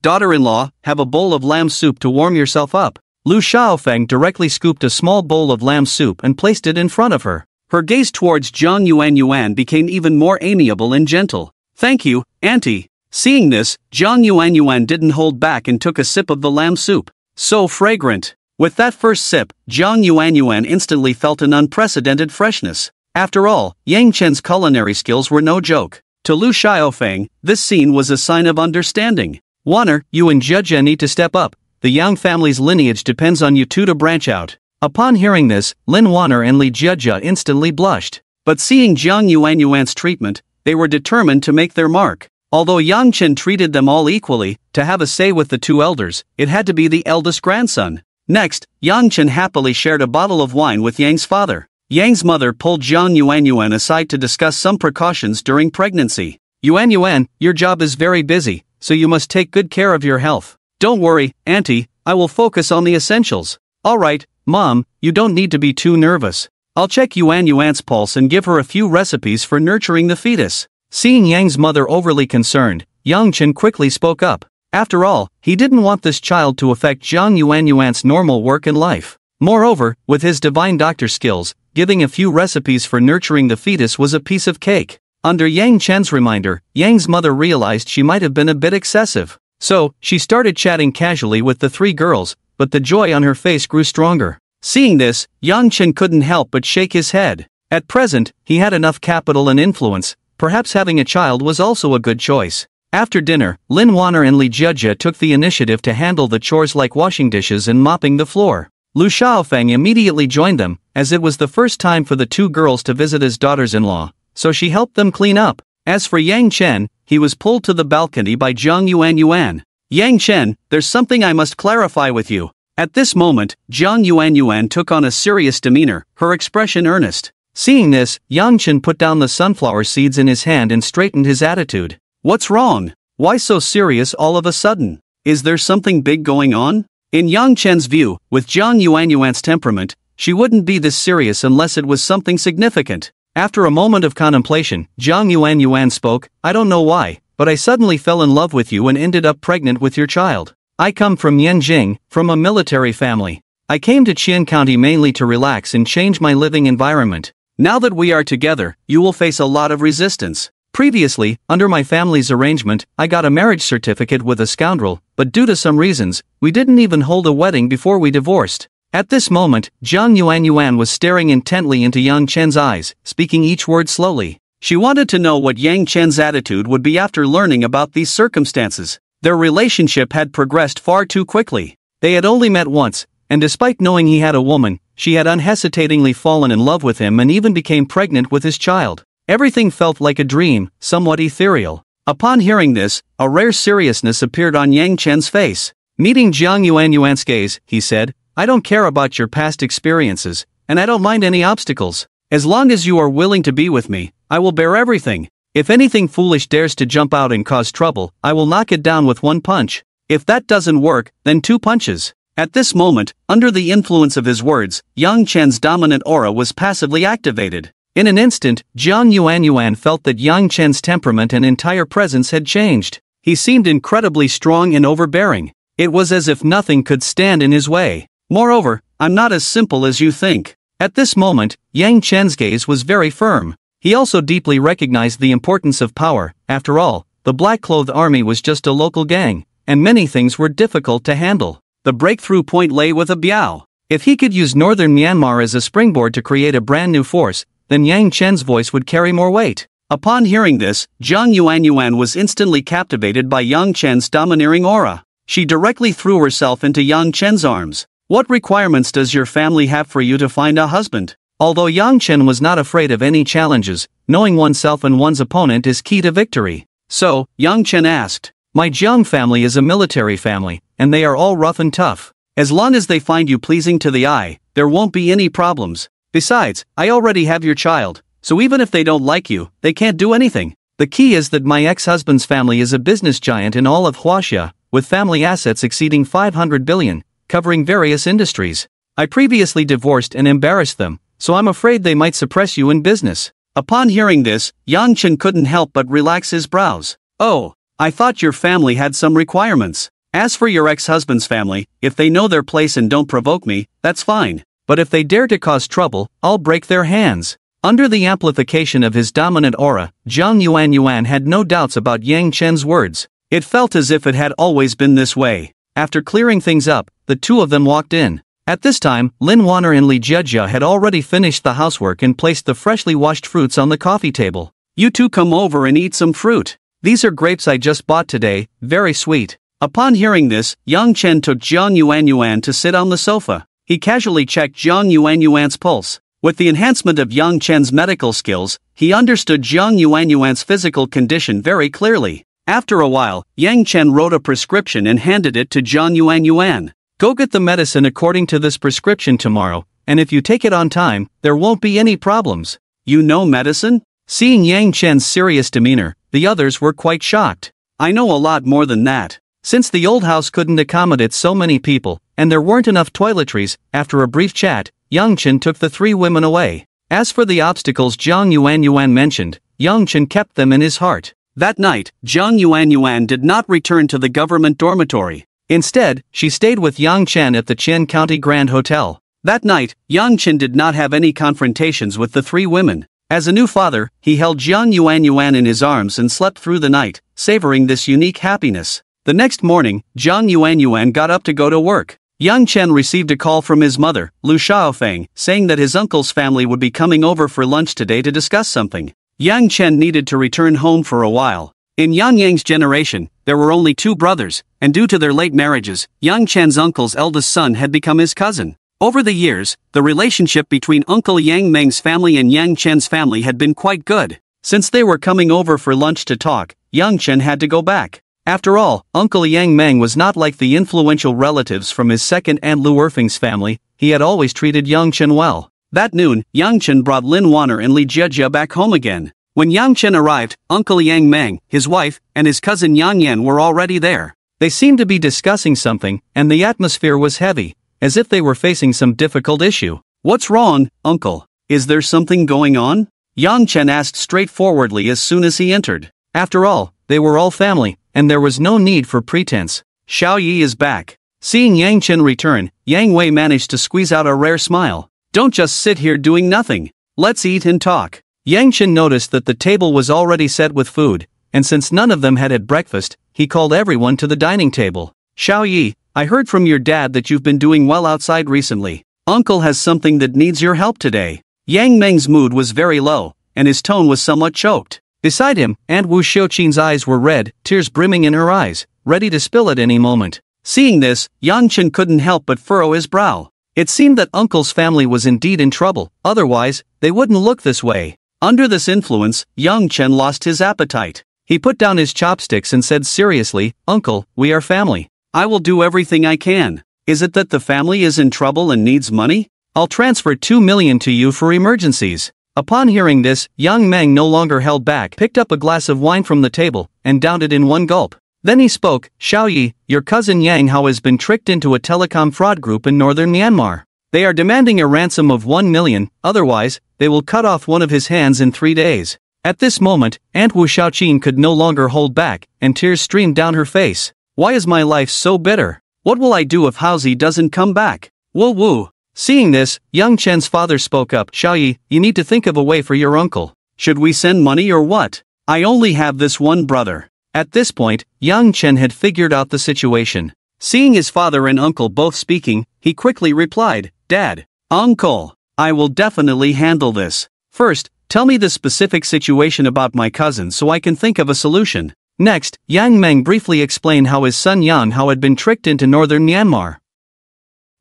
daughter-in-law, have a bowl of lamb soup to warm yourself up. Lu Xiaofeng directly scooped a small bowl of lamb soup and placed it in front of her. Her gaze towards Jiang Yuan became even more amiable and gentle. Thank you, Auntie. Seeing this, Jiang Yuan didn't hold back and took a sip of the lamb soup. So fragrant. With that first sip, Jiang Yuan instantly felt an unprecedented freshness. After all, Yang Chen's culinary skills were no joke. To Lu Xiaofeng, this scene was a sign of understanding. Wanner, you and Jejia need to step up. The Yang family's lineage depends on you two to branch out. Upon hearing this, Lin Wanner and Li Jejia instantly blushed. But seeing Jiang Yuan's treatment, they were determined to make their mark. Although Yang Chen treated them all equally, to have a say with the two elders, it had to be the eldest grandson. Next, Yang Chen happily shared a bottle of wine with Yang's father. Yang's mother pulled Jiang Yuan aside to discuss some precautions during pregnancy. Yuan, your job is very busy, so you must take good care of your health. Don't worry, Auntie, I will focus on the essentials. Alright, Mom, you don't need to be too nervous. I'll check Yuan's pulse and give her a few recipes for nurturing the fetus. Seeing Yang's mother overly concerned, Yang Chen quickly spoke up. After all, he didn't want this child to affect Jiang Yuan's normal work and life. Moreover, with his divine doctor skills, giving a few recipes for nurturing the fetus was a piece of cake. Under Yang Chen's reminder, Yang's mother realized she might have been a bit excessive. So, she started chatting casually with the 3 girls, but the joy on her face grew stronger. Seeing this, Yang Chen couldn't help but shake his head. At present, he had enough capital and influence. Perhaps having a child was also a good choice. After dinner, Lin Wanner and Li Jejia took the initiative to handle the chores like washing dishes and mopping the floor. Lu Xiaofeng immediately joined them, as it was the first time for the 2 girls to visit his daughters-in-law, so she helped them clean up. As for Yang Chen, he was pulled to the balcony by Jiang Yuan. Yang Chen, there's something I must clarify with you. At this moment, Jiang Yuan took on a serious demeanor, her expression earnest. Seeing this, Yang Chen put down the sunflower seeds in his hand and straightened his attitude. What's wrong? Why so serious all of a sudden? Is there something big going on? In Yang Chen's view, with Jiang Yuanyuan's temperament, she wouldn't be this serious unless it was something significant. After a moment of contemplation, Jiang Yuanyuan spoke, "I don't know why, but I suddenly fell in love with you and ended up pregnant with your child. I come from Yanjing, from a military family. I came to Qian County mainly to relax and change my living environment. Now that we are together, you will face a lot of resistance. Previously, under my family's arrangement, I got a marriage certificate with a scoundrel, but due to some reasons, we didn't even hold a wedding before we divorced." At this moment, Jiang Yuanyuan was staring intently into Yang Chen's eyes, speaking each word slowly. She wanted to know what Yang Chen's attitude would be after learning about these circumstances. Their relationship had progressed far too quickly. They had only met once, and despite knowing he had a woman, she had unhesitatingly fallen in love with him and even became pregnant with his child. Everything felt like a dream, somewhat ethereal. Upon hearing this, a rare seriousness appeared on Yang Chen's face. Meeting Jiang Yuanyuan's gaze, he said, "I don't care about your past experiences, and I don't mind any obstacles. As long as you are willing to be with me, I will bear everything. If anything foolish dares to jump out and cause trouble, I will knock it down with one punch. If that doesn't work, then 2 punches." At this moment, under the influence of his words, Yang Chen's dominant aura was passively activated. In an instant, Jiang Yuanyuan felt that Yang Chen's temperament and entire presence had changed. He seemed incredibly strong and overbearing. It was as if nothing could stand in his way. Moreover, "I'm not as simple as you think." At this moment, Yang Chen's gaze was very firm. He also deeply recognized the importance of power. After all, the black-clothed army was just a local gang, and many things were difficult to handle. The breakthrough point lay with a Biao. If he could use northern Myanmar as a springboard to create a brand new force, then Yang Chen's voice would carry more weight. Upon hearing this, Jiang Yuanyuan was instantly captivated by Yang Chen's domineering aura. She directly threw herself into Yang Chen's arms. "What requirements does your family have for you to find a husband?" Although Yang Chen was not afraid of any challenges, knowing oneself and one's opponent is key to victory. So, Yang Chen asked, "My Jiang family is a military family, and they are all rough and tough. As long as they find you pleasing to the eye, there won't be any problems. Besides, I already have your child, so even if they don't like you, they can't do anything. The key is that my ex-husband's family is a business giant in all of Huaxia, with family assets exceeding 500 billion, covering various industries. I previously divorced and embarrassed them, so I'm afraid they might suppress you in business." Upon hearing this, Yang Chen couldn't help but relax his brows. "Oh, I thought your family had some requirements. As for your ex-husband's family, if they know their place and don't provoke me, that's fine. But if they dare to cause trouble, I'll break their hands." Under the amplification of his dominant aura, Jiang Yuanyuan had no doubts about Yang Chen's words. It felt as if it had always been this way. After clearing things up, the two of them walked in. At this time, Lin Wanner and Li Jiejia had already finished the housework and placed the freshly washed fruits on the coffee table. "You two come over and eat some fruit. These are grapes I just bought today, very sweet." Upon hearing this, Yang Chen took Jiang Yuanyuan to sit on the sofa. He casually checked Jiang Yuanyuan's pulse. With the enhancement of Yang Chen's medical skills, he understood Jiang Yuanyuan's physical condition very clearly. After a while, Yang Chen wrote a prescription and handed it to Jiang Yuanyuan. "Go get the medicine according to this prescription tomorrow, and if you take it on time, there won't be any problems." "You know medicine?" Seeing Yang Chen's serious demeanor, the others were quite shocked. "I know a lot more than that." Since the old house couldn't accommodate so many people, and there weren't enough toiletries, after a brief chat, Yang Chen took the 3 women away. As for the obstacles Jiang Yuanyuan mentioned, Yang Chen kept them in his heart. That night, Jiang Yuanyuan did not return to the government dormitory. Instead, she stayed with Yang Chen at the Qian County Grand Hotel. That night, Yang Chen did not have any confrontations with the 3 women. As a new father, he held Jiang Yuanyuan in his arms and slept through the night, savoring this unique happiness. The next morning, Jiang Yuanyuan got up to go to work. Yang Chen received a call from his mother, Lu Xiaofeng, saying that his uncle's family would be coming over for lunch today to discuss something. Yang Chen needed to return home for a while. In Yang Yang's generation, there were only 2 brothers, and due to their late marriages, Yang Chen's uncle's eldest son had become his cousin. Over the years, the relationship between Uncle Yang Meng's family and Yang Chen's family had been quite good. Since they were coming over for lunch to talk, Yang Chen had to go back. After all, Uncle Yang Meng was not like the influential relatives from his second aunt Lu Erfeng's family. He had always treated Yang Chen well. That noon, Yang Chen brought Lin Wanner and Li Jiejia back home again. When Yang Chen arrived, Uncle Yang Meng, his wife, and his cousin Yang Yan were already there. They seemed to be discussing something, and the atmosphere was heavy, as if they were facing some difficult issue. "What's wrong, uncle? Is there something going on?" Yang Chen asked straightforwardly as soon as he entered. After all, they were all family, and there was no need for pretense. "Xiao Yi is back." Seeing Yang Chen return, Yang Wei managed to squeeze out a rare smile. "Don't just sit here doing nothing. Let's eat and talk." Yang Chen noticed that the table was already set with food, and since none of them had had breakfast, he called everyone to the dining table. "Xiao Yi, I heard from your dad that you've been doing well outside recently. Uncle has something that needs your help today." Yang Meng's mood was very low, and his tone was somewhat choked. Beside him, Aunt Wu Xiuqin's eyes were red, tears brimming in her eyes, ready to spill at any moment. Seeing this, Yang Chen couldn't help but furrow his brow. It seemed that Uncle's family was indeed in trouble, otherwise, they wouldn't look this way. Under this influence, Yang Chen lost his appetite. He put down his chopsticks and said seriously, "Uncle, we are family. I will do everything I can. Is it that the family is in trouble and needs money? I'll transfer 2 million to you for emergencies." Upon hearing this, Yang Meng no longer held back, picked up a glass of wine from the table, and downed it in one gulp. Then he spoke, "Xiao Yi, your cousin Yang Hao has been tricked into a telecom fraud group in northern Myanmar. They are demanding a ransom of 1 million, otherwise, they will cut off one of his hands in 3 days. At this moment, Aunt Wu Xiaoqin could no longer hold back, and tears streamed down her face. "Why is my life so bitter? What will I do if Haozi doesn't come back? Wu Wu." Seeing this, Yang Chen's father spoke up, "Xiao Yi, you need to think of a way for your uncle. Should we send money or what? I only have this one brother." At this point, Yang Chen had figured out the situation. Seeing his father and uncle both speaking, he quickly replied, "Dad, uncle, I will definitely handle this. First, tell me the specific situation about my cousin so I can think of a solution." Next, Yang Meng briefly explained how his son Yang Hao had been tricked into northern Myanmar.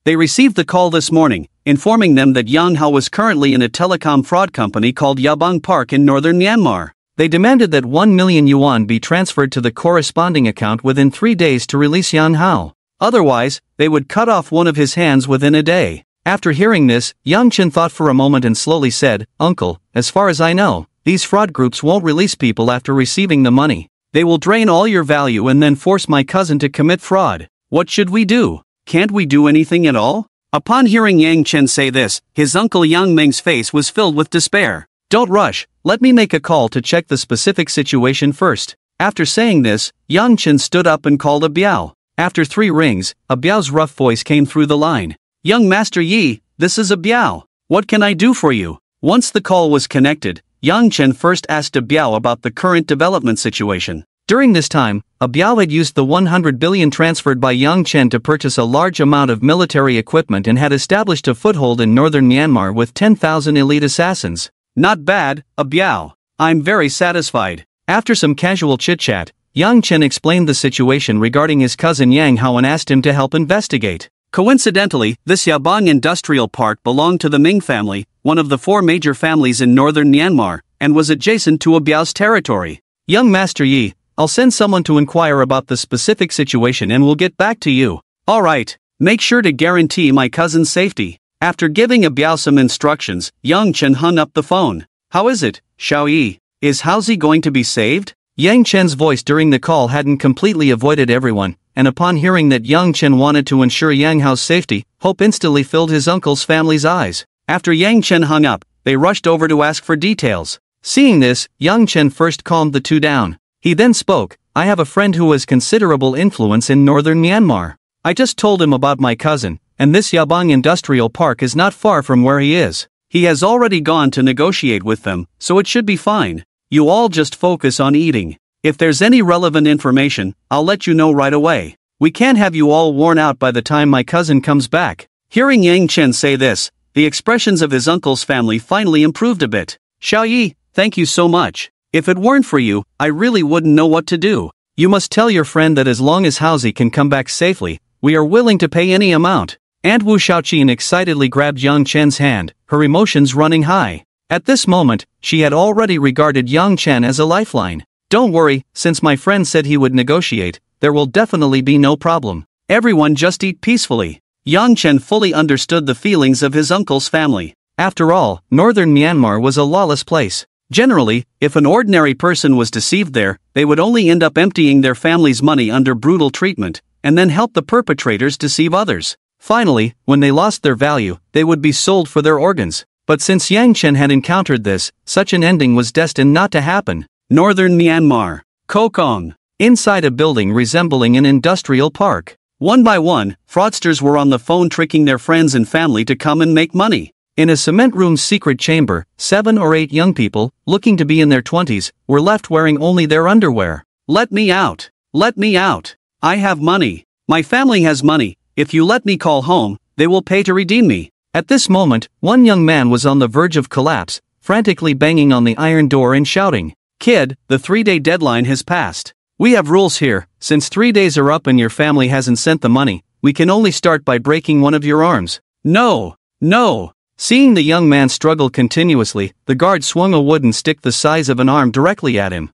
They received the call this morning, informing them that Yang Hao was currently in a telecom fraud company called Yabang Park in northern Myanmar. They demanded that 1 million yuan be transferred to the corresponding account within 3 days to release Yang Hao. Otherwise, they would cut off one of his hands within a day. After hearing this, Yang Chen thought for a moment and slowly said, "Uncle, as far as I know, these fraud groups won't release people after receiving the money. They will drain all your value and then force my cousin to commit fraud. What should we do? Can't we do anything at all?" Upon hearing Yang Chen say this, his uncle Yang Meng's face was filled with despair. "Don't rush, let me make a call to check the specific situation first." After saying this, Yang Chen stood up and called a biao. After 3 rings, a biao's rough voice came through the line. "Young Master Yi, this is a biao. What can I do for you?" Once the call was connected, Yang Chen first asked a biao about the current development situation. During this time, a biao had used the 100 billion transferred by Yang Chen to purchase a large amount of military equipment and had established a foothold in northern Myanmar with 10,000 elite assassins. "Not bad, a biao. I'm very satisfied." After some casual chit-chat, Yang Chen explained the situation regarding his cousin Yang Hao and asked him to help investigate. Coincidentally, this Yabang Industrial Park belonged to the Ming family, one of the 4 major families in northern Myanmar, and was adjacent to a biao's territory. "Young Master Yi, I'll send someone to inquire about the specific situation and we'll get back to you." "Alright, make sure to guarantee my cousin's safety." After giving a biao some instructions, Yang Chen hung up the phone. "How is it, Xiao Yi? Is Haozi going to be saved?" Yang Chen's voice during the call hadn't completely avoided everyone, and upon hearing that Yang Chen wanted to ensure Yang Hao's safety, hope instantly filled his uncle's family's eyes. After Yang Chen hung up, they rushed over to ask for details. Seeing this, Yang Chen first calmed the two down. He then spoke, "I have a friend who has considerable influence in northern Myanmar. I just told him about my cousin, and this Yabang Industrial Park is not far from where he is. He has already gone to negotiate with them, so it should be fine. You all just focus on eating. If there's any relevant information, I'll let you know right away. We can't have you all worn out by the time my cousin comes back." Hearing Yang Chen say this, the expressions of his uncle's family finally improved a bit. "Xiao Yi, thank you so much. If it weren't for you, I really wouldn't know what to do. You must tell your friend that as long as Haozi can come back safely, we are willing to pay any amount." Aunt Wu Xiaoqin excitedly grabbed Yang Chen's hand, her emotions running high. At this moment, she had already regarded Yang Chen as a lifeline. "Don't worry, since my friend said he would negotiate, there will definitely be no problem. Everyone just eat peacefully." Yang Chen fully understood the feelings of his uncle's family. After all, northern Myanmar was a lawless place. Generally, if an ordinary person was deceived there, they would only end up emptying their family's money under brutal treatment, and then help the perpetrators deceive others. Finally, when they lost their value, they would be sold for their organs. But since Yang Chen had encountered this, such an ending was destined not to happen. Northern Myanmar. Kokong. Inside a building resembling an industrial park. One by one, fraudsters were on the phone tricking their friends and family to come and make money. In a cement room's secret chamber, 7 or 8 young people, looking to be in their 20s, were left wearing only their underwear. Let me out! Let me out! I have money. My family has money. If you let me call home, they will pay to redeem me. At this moment, one young man was on the verge of collapse, frantically banging on the iron door and shouting, "Kid, the 3-day deadline has passed. We have rules here. Since 3 days are up and your family hasn't sent the money, we can only start by breaking one of your arms." "No! No!" Seeing the young man struggle continuously, the guard swung a wooden stick the size of an arm directly at him.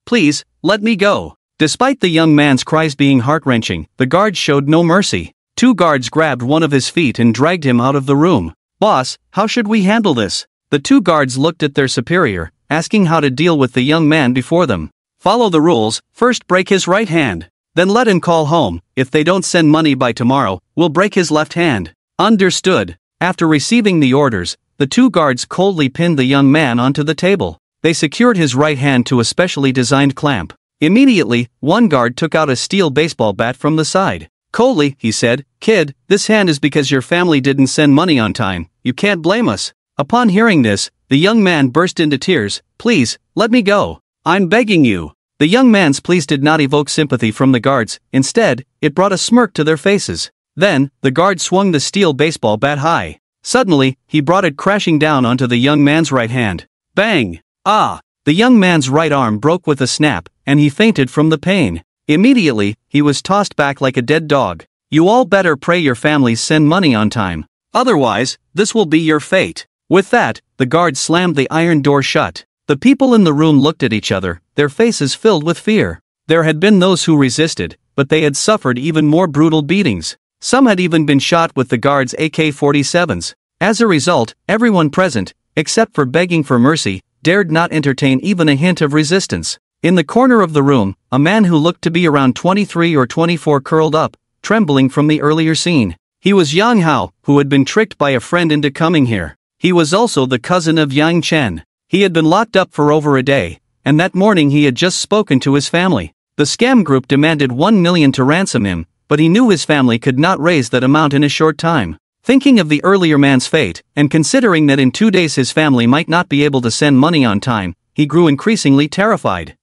Please, let me go." Despite the young man's cries being heart-wrenching, the guard showed no mercy. 2 guards grabbed one of his feet and dragged him out of the room. "Boss, how should we handle this?" The 2 guards looked at their superior, asking how to deal with the young man before them. "Follow the rules, first break his right hand. Then let him call home. If they don't send money by tomorrow, we'll break his left hand." "Understood." After receiving the orders, the 2 guards coldly pinned the young man onto the table. They secured his right hand to a specially designed clamp. Immediately, one guard took out a steel baseball bat from the side. Coldly, he said, "Kid, this hand is because your family didn't send money on time. You can't blame us." Upon hearing this, the young man burst into tears. "Please, let me go. I'm begging you." The young man's pleas did not evoke sympathy from the guards. Instead, it brought a smirk to their faces. Then, the guard swung the steel baseball bat high. Suddenly, he brought it crashing down onto the young man's right hand. Bang! The young man's right arm broke with a snap, and he fainted from the pain. Immediately, he was tossed back like a dead dog. "You all better pray your families send money on time. Otherwise, this will be your fate." With that, the guard slammed the iron door shut. The people in the room looked at each other, their faces filled with fear. There had been those who resisted, but they had suffered even more brutal beatings. Some had even been shot with the guards' AK-47s. As a result, everyone present, except for begging for mercy, dared not entertain even a hint of resistance. In the corner of the room, a man who looked to be around 23 or 24 curled up, trembling from the earlier scene. He was Yang Hao, who had been tricked by a friend into coming here. He was also the cousin of Yang Chen. He had been locked up for over a day, and that morning he had just spoken to his family. The scam group demanded 1 million to ransom him, but he knew his family could not raise that amount in a short time. Thinking of the earlier man's fate, and considering that in 2 days his family might not be able to send money on time, he grew increasingly terrified.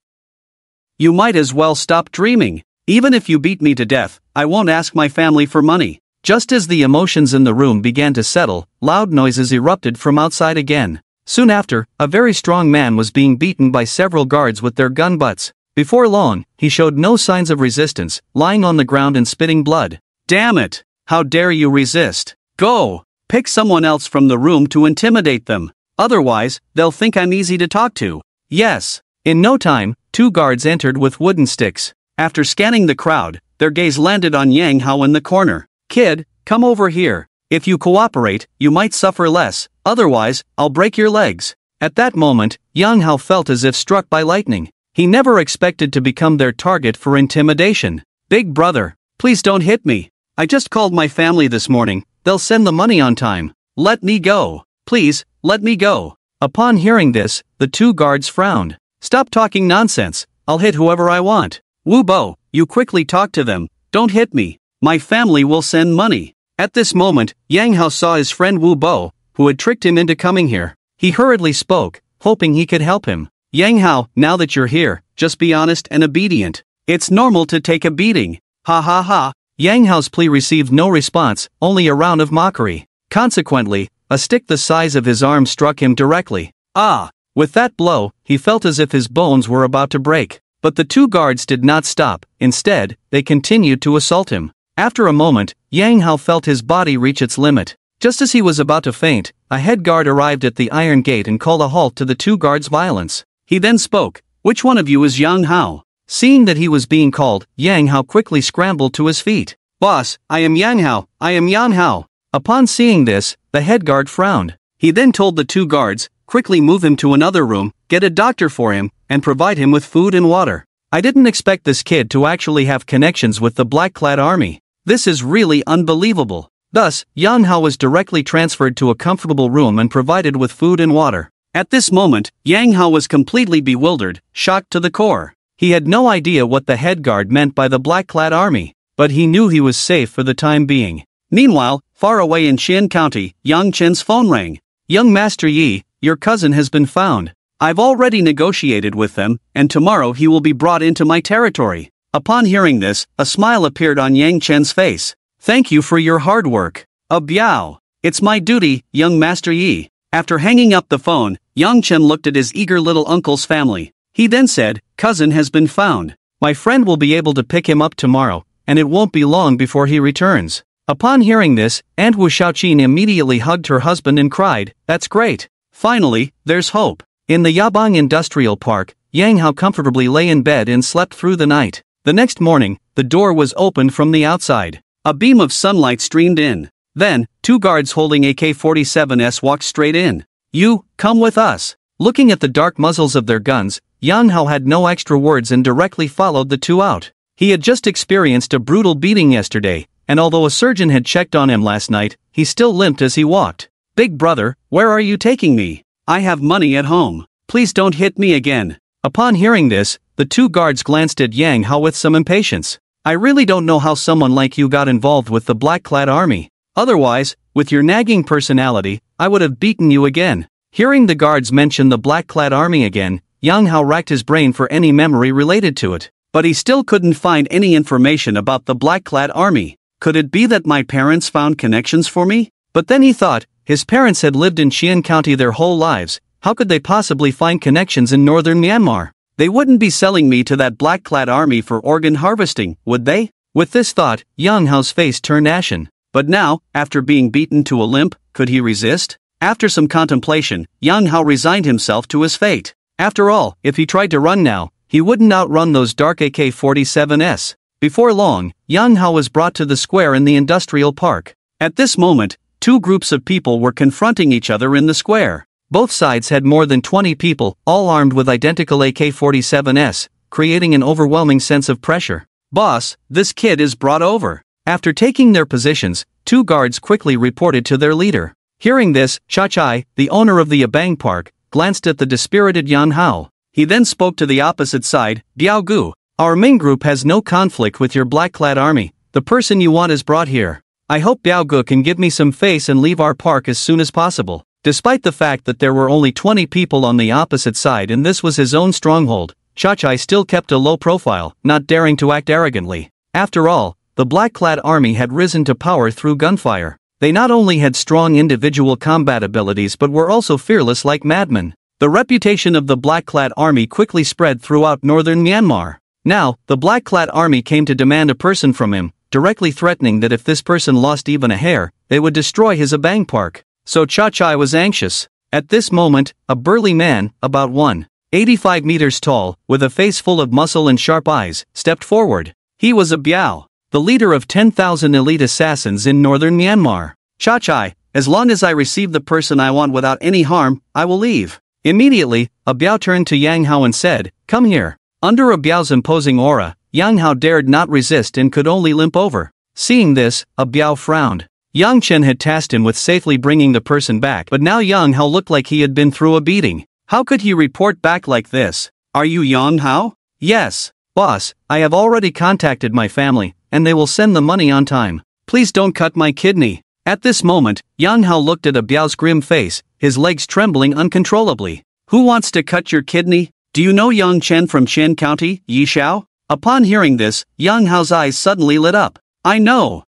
"You might as well stop dreaming. Even if you beat me to death, I won't ask my family for money." Just as the emotions in the room began to settle, loud noises erupted from outside again. Soon after, a very strong man was being beaten by several guards with their gun butts. Before long, he showed no signs of resistance, lying on the ground and spitting blood. "Damn it! How dare you resist? Go! Pick someone else from the room to intimidate them. Otherwise, they'll think I'm easy to talk to." "Yes." In no time, 2 guards entered with wooden sticks. After scanning the crowd, their gaze landed on Yang Hao in the corner. "Kid, come over here. If you cooperate, you might suffer less. Otherwise, I'll break your legs." At that moment, Yang Hao felt as if struck by lightning. He never expected to become their target for intimidation. "Big brother, please don't hit me. I just called my family this morning. They'll send the money on time. Let me go. Please, let me go." Upon hearing this, the 2 guards frowned. "Stop talking nonsense. I'll hit whoever I want." "Wu Bo, you quickly talk to them. Don't hit me. My family will send money." At this moment, Yang Hao saw his friend Wu Bo, who had tricked him into coming here. He hurriedly spoke, hoping he could help him. "Yang Hao, now that you're here, just be honest and obedient. It's normal to take a beating. Ha ha ha." Yang Hao's plea received no response, only a round of mockery. Consequently, a stick the size of his arm struck him directly. With that blow, he felt as if his bones were about to break. But the 2 guards did not stop. Instead, they continued to assault him. After a moment, Yang Hao felt his body reach its limit. Just as he was about to faint, a head guard arrived at the iron gate and called a halt to the 2 guards' violence. He then spoke, "Which one of you is Yang Hao?" Seeing that he was being called, Yang Hao quickly scrambled to his feet. "Boss, I am Yang Hao, I am Yang Hao." Upon seeing this, the head guard frowned. He then told the 2 guards, quickly move him to another room, get a doctor for him, and provide him with food and water. I didn't expect this kid to actually have connections with the Black-clad army. This is really unbelievable. Thus, Yang Hao was directly transferred to a comfortable room and provided with food and water. At this moment, Yang Hao was completely bewildered, shocked to the core. He had no idea what the head guard meant by the Black-clad army, but he knew he was safe for the time being. Meanwhile, far away in Xian County, Yang Chen's phone rang. "Young Master Yi, your cousin has been found. I've already negotiated with them, and tomorrow he will be brought into my territory." Upon hearing this, a smile appeared on Yang Chen's face. "Thank you for your hard work. Biao. It's my duty, young Master Yi." After hanging up the phone, Yang Chen looked at his eager little uncle's family. He then said, "Cousin has been found. My friend will be able to pick him up tomorrow, and it won't be long before he returns." Upon hearing this, Aunt Wu Xiaoqin immediately hugged her husband and cried, "That's great. Finally, there's hope." In the Yabang Industrial Park, Yang Hao comfortably lay in bed and slept through the night. The next morning, the door was opened from the outside. A beam of sunlight streamed in. Then, two guards holding AK-47s walked straight in. "You, come with us." Looking at the dark muzzles of their guns, Yang Hao had no extra words and directly followed the two out. He had just experienced a brutal beating yesterday, and although a surgeon had checked on him last night, he still limped as he walked. "Big brother, where are you taking me? I have money at home. Please don't hit me again." Upon hearing this, the two guards glanced at Yang Hao with some impatience. "I really don't know how someone like you got involved with the Black-clad army. Otherwise, with your nagging personality, I would have beaten you again." Hearing the guards mention the Black-clad army again, Yang Hao racked his brain for any memory related to it. But he still couldn't find any information about the Black-clad army. Could it be that my parents found connections for me? But then he thought, his parents had lived in Xian County their whole lives. How could they possibly find connections in northern Myanmar? They wouldn't be selling me to that Black-clad army for organ harvesting, would they? With this thought, Yang Hao's face turned ashen. But now, after being beaten to a limp, could he resist? After some contemplation, Yang Hao resigned himself to his fate. After all, if he tried to run now, he wouldn't outrun those dark AK-47s. Before long, Yang Hao was brought to the square in the industrial park. At this moment, two groups of people were confronting each other in the square. Both sides had more than 20 people, all armed with identical AK-47s, creating an overwhelming sense of pressure. "Boss, this kid is brought over." After taking their positions, two guards quickly reported to their leader. Hearing this, Chachai, the owner of the Yabang Park, glanced at the dispirited Yang Hao. He then spoke to the opposite side, "Biao Gu, our main group has no conflict with your Black-clad army. The person you want is brought here. I hope Biao Gu can give me some face and leave our park as soon as possible." Despite the fact that there were only 20 people on the opposite side and this was his own stronghold, Chachai still kept a low profile, not daring to act arrogantly. After all, the Black-clad army had risen to power through gunfire. They not only had strong individual combat abilities but were also fearless like madmen. The reputation of the Black-clad army quickly spread throughout northern Myanmar. Now, the Black-clad army came to demand a person from him, directly threatening that if this person lost even a hair, they would destroy his Yabang Park. So Chachai was anxious. At this moment, a burly man, about 185 meters tall, with a face full of muscle and sharp eyes, stepped forward. He was a Biao, the leader of 10,000 elite assassins in northern Myanmar. "Chachai, as long as I receive the person I want without any harm, I will leave." Immediately, a Biao turned to Yang Hao and said, "Come here." Under a Biao's imposing aura, Yang Hao dared not resist and could only limp over. Seeing this, a Biao frowned. Yang Chen had tasked him with safely bringing the person back, but now Yang Hao looked like he had been through a beating. How could he report back like this? "Are you Yang Hao?" "Yes, boss, I have already contacted my family, and they will send the money on time. Please don't cut my kidney." At this moment, Yang Hao looked at a Biao's grim face, his legs trembling uncontrollably. "Who wants to cut your kidney? Do you know Yang Chen from Xian County, Yi Xiao?" Upon hearing this, Yang Hao's eyes suddenly lit up. I know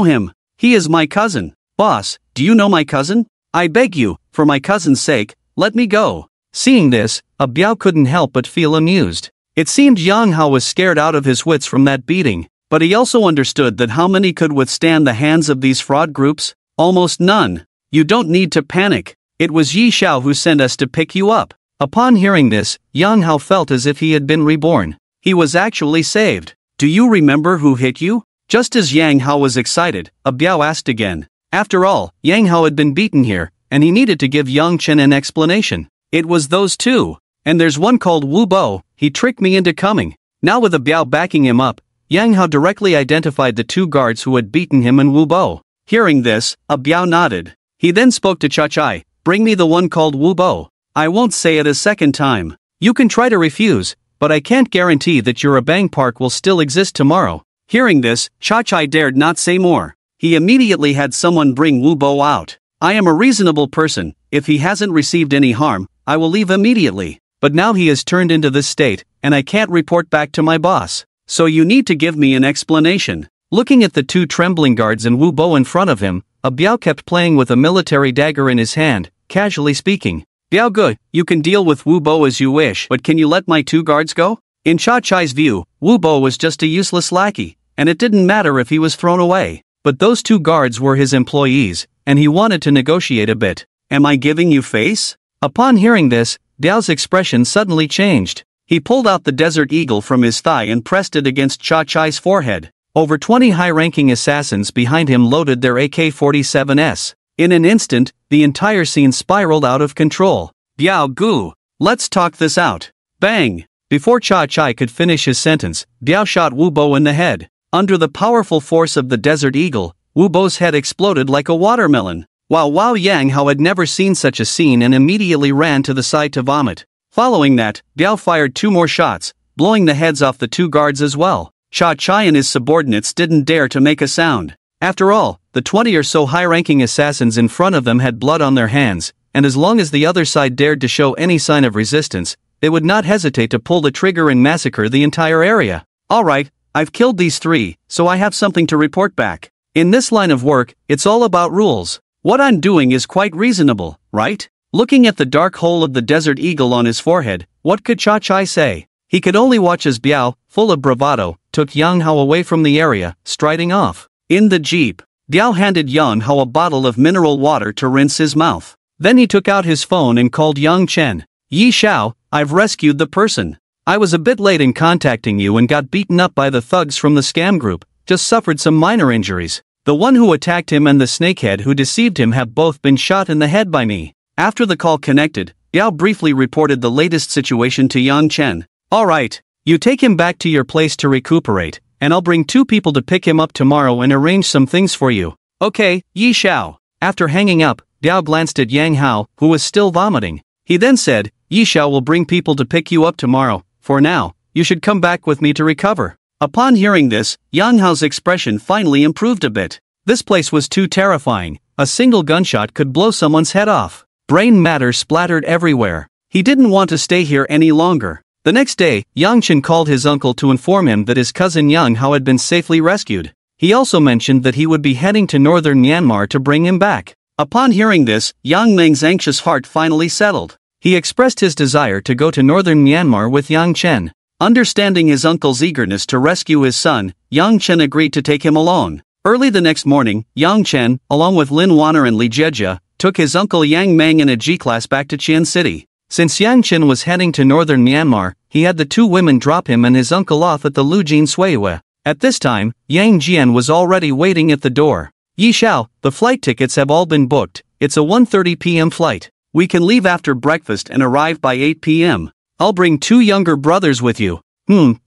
him. He is my cousin." "Boss, do you know my cousin? I beg you, for my cousin's sake, let me go." Seeing this, a Biao couldn't help but feel amused. It seemed Yang Hao was scared out of his wits from that beating, but he also understood that how many could withstand the hands of these fraud groups? Almost none. "You don't need to panic. It was Yi Xiao who sent us to pick you up." Upon hearing this, Yang Hao felt as if he had been reborn. He was actually saved. "Do you remember who hit you?" Just as Yang Hao was excited, a Biao asked again. After all, Yang Hao had been beaten here, and he needed to give Yang Chen an explanation. It was those two. And there's one called Wu Bo, he tricked me into coming. Now with a Biao backing him up, Yang Hao directly identified the two guards who had beaten him and Wu Bo. Hearing this, a Biao nodded. He then spoke to Cha Chai, bring me the one called Wu Bo. I won't say it a second time. You can try to refuse, but I can't guarantee that your Abang Park will still exist tomorrow. Hearing this, Cha Chai dared not say more. He immediately had someone bring Wu Bo out. I am a reasonable person, if he hasn't received any harm, I will leave immediately. But now he has turned into this state, and I can't report back to my boss. So you need to give me an explanation. Looking at the two trembling guards and Wu Bo in front of him, a Biao kept playing with a military dagger in his hand, casually speaking. Biao Gu, you can deal with Wu Bo as you wish, but can you let my two guards go? In Cha Chai's view, Wu Bo was just a useless lackey, and it didn't matter if he was thrown away. But those two guards were his employees, and he wanted to negotiate a bit. Am I giving you face? Upon hearing this, Biao's expression suddenly changed. He pulled out the Desert Eagle from his thigh and pressed it against Cha Chai's forehead. Over 20 high-ranking assassins behind him loaded their AK-47s. In an instant, the entire scene spiraled out of control. Biao Gu, let's talk this out. Bang! Before Cha Chai could finish his sentence, Biao shot Wu Bo in the head. Under the powerful force of the Desert Eagle, Wu Bo's head exploded like a watermelon. While Yang Hao had never seen such a scene and immediately ran to the side to vomit. Following that, Biao fired two more shots, blowing the heads off the two guards as well. Cha Chai and his subordinates didn't dare to make a sound. After all, the 20 or so high-ranking assassins in front of them had blood on their hands, and as long as the other side dared to show any sign of resistance, they would not hesitate to pull the trigger and massacre the entire area. Alright, I've killed these three, so I have something to report back. In this line of work, it's all about rules. What I'm doing is quite reasonable, right? Looking at the dark hole of the Desert Eagle on his forehead, what could Cha Chai say? He could only watch as Biao, full of bravado, took Yang Hao away from the area, striding off. In the jeep, Biao handed Yang Hao a bottle of mineral water to rinse his mouth. Then he took out his phone and called Yang Chen. Yi Xiao, I've rescued the person. I was a bit late in contacting you and got beaten up by the thugs from the scam group, just suffered some minor injuries. The one who attacked him and the snakehead who deceived him have both been shot in the head by me. After the call connected, Biao briefly reported the latest situation to Yang Chen. Alright, you take him back to your place to recuperate, and I'll bring two people to pick him up tomorrow and arrange some things for you. Okay, Yi Xiao. After hanging up, Biao glanced at Yang Hao, who was still vomiting. He then said, Yi Xiao will bring people to pick you up tomorrow. For now, you should come back with me to recover. Upon hearing this, Yang Hao's expression finally improved a bit. This place was too terrifying. A single gunshot could blow someone's head off. Brain matter splattered everywhere. He didn't want to stay here any longer. The next day, Yang Chen called his uncle to inform him that his cousin Yang Hao had been safely rescued. He also mentioned that he would be heading to northern Myanmar to bring him back. Upon hearing this, Yang Meng's anxious heart finally settled. He expressed his desire to go to northern Myanmar with Yang Chen. Understanding his uncle's eagerness to rescue his son, Yang Chen agreed to take him along. Early the next morning, Yang Chen, along with Lin Wanner and Li Jieja, took his uncle Yang Meng in a G-class back to Chien City. Since Yang Chen was heading to northern Myanmar, he had the two women drop him and his uncle off at the Lujin Suiwe. At this time, Yang Jian was already waiting at the door. Yi Xiao, the flight tickets have all been booked. It's a 1:30 p.m. flight. We can leave after breakfast and arrive by 8 p.m. I'll bring two younger brothers with you.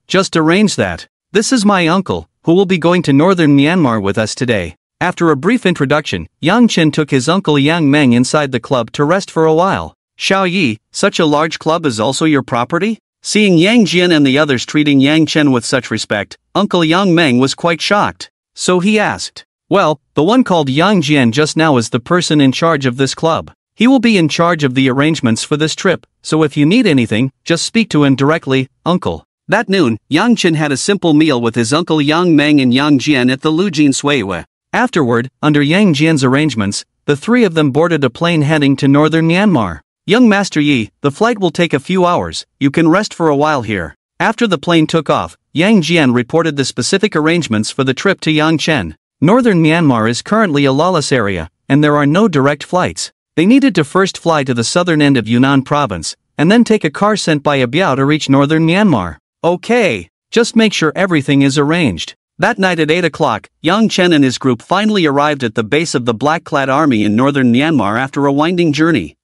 Just arrange that. This is my uncle, who will be going to northern Myanmar with us today. After a brief introduction, Yang Chen took his uncle Yang Meng inside the club to rest for a while. Xiao Yi, such a large club is also your property? Seeing Yang Jian and the others treating Yang Chen with such respect, Uncle Yang Meng was quite shocked. So he asked, well, the one called Yang Jian just now is the person in charge of this club. He will be in charge of the arrangements for this trip, so if you need anything, just speak to him directly, uncle. That noon, Yang Chen had a simple meal with his uncle Yang Meng and Yang Jian at the Lujin Suiwe. Afterward, under Yang Jian's arrangements, the three of them boarded a plane heading to northern Myanmar. Young Master Yi, the flight will take a few hours, you can rest for a while here. After the plane took off, Yang Jian reported the specific arrangements for the trip to Yang Chen. Northern Myanmar is currently a lawless area, and there are no direct flights. They needed to first fly to the southern end of Yunnan province, and then take a car sent by a Biao to reach northern Myanmar. Okay, just make sure everything is arranged. That night at 8 o'clock, Yang Chen and his group finally arrived at the base of the black-clad army in northern Myanmar after a winding journey.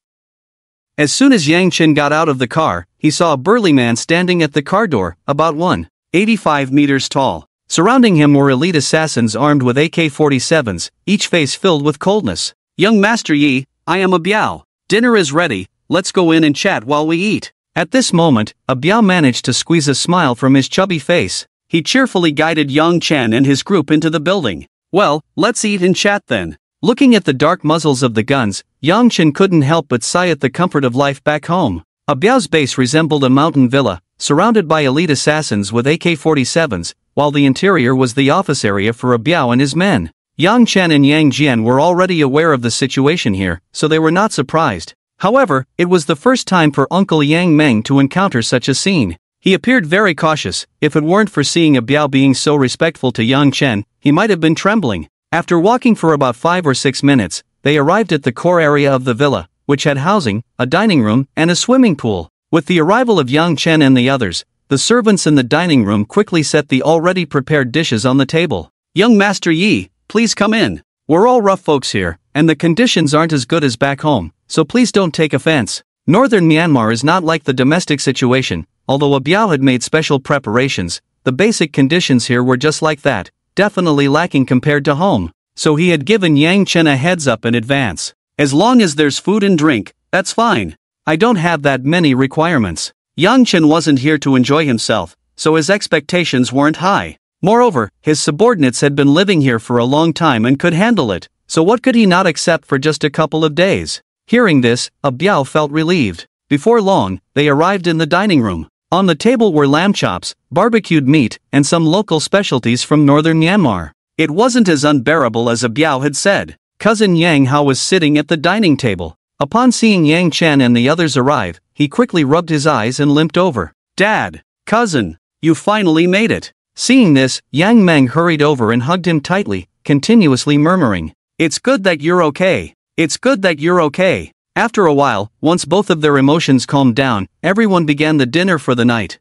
As soon as Yang Chen got out of the car, he saw a burly man standing at the car door, about 185 meters tall. Surrounding him were elite assassins armed with AK-47s, each face filled with coldness. "Young Master Yi, I am a Biao. Dinner is ready, let's go in and chat while we eat." At this moment, a Biao managed to squeeze a smile from his chubby face. He cheerfully guided Yang Chen and his group into the building. "Well, let's eat and chat then." Looking at the dark muzzles of the guns, Yang Chen couldn't help but sigh at the comfort of life back home. A Biao's base resembled a mountain villa, surrounded by elite assassins with AK-47s, while the interior was the office area for a Biao and his men. Yang Chen and Yang Jian were already aware of the situation here, so they were not surprised. However, it was the first time for Uncle Yang Meng to encounter such a scene. He appeared very cautious. If it weren't for seeing a Biao being so respectful to Yang Chen, he might have been trembling. After walking for about 5 or 6 minutes, they arrived at the core area of the villa, which had housing, a dining room, and a swimming pool. With the arrival of Yang Chen and the others, the servants in the dining room quickly set the already prepared dishes on the table. "Young Master Yi, please come in. We're all rough folks here, and the conditions aren't as good as back home, so please don't take offense." Northern Myanmar is not like the domestic situation. Although a Biao had made special preparations, the basic conditions here were just like that, definitely lacking compared to home. So he had given Yang Chen a heads up in advance. "As long as there's food and drink, that's fine. I don't have that many requirements." Yang Chen wasn't here to enjoy himself, so his expectations weren't high. Moreover, his subordinates had been living here for a long time and could handle it, so what could he not accept for just a couple of days? Hearing this, a Biao felt relieved. Before long, they arrived in the dining room. On the table were lamb chops, barbecued meat, and some local specialties from northern Myanmar. It wasn't as unbearable as a Biao had said. Cousin Yang Hao was sitting at the dining table. Upon seeing Yang Chen and the others arrive, he quickly rubbed his eyes and limped over. "Dad, cousin, you finally made it." Seeing this, Yang Meng hurried over and hugged him tightly, continuously murmuring, "It's good that you're okay. It's good that you're okay." After a while, once both of their emotions calmed down, everyone began the dinner for the night.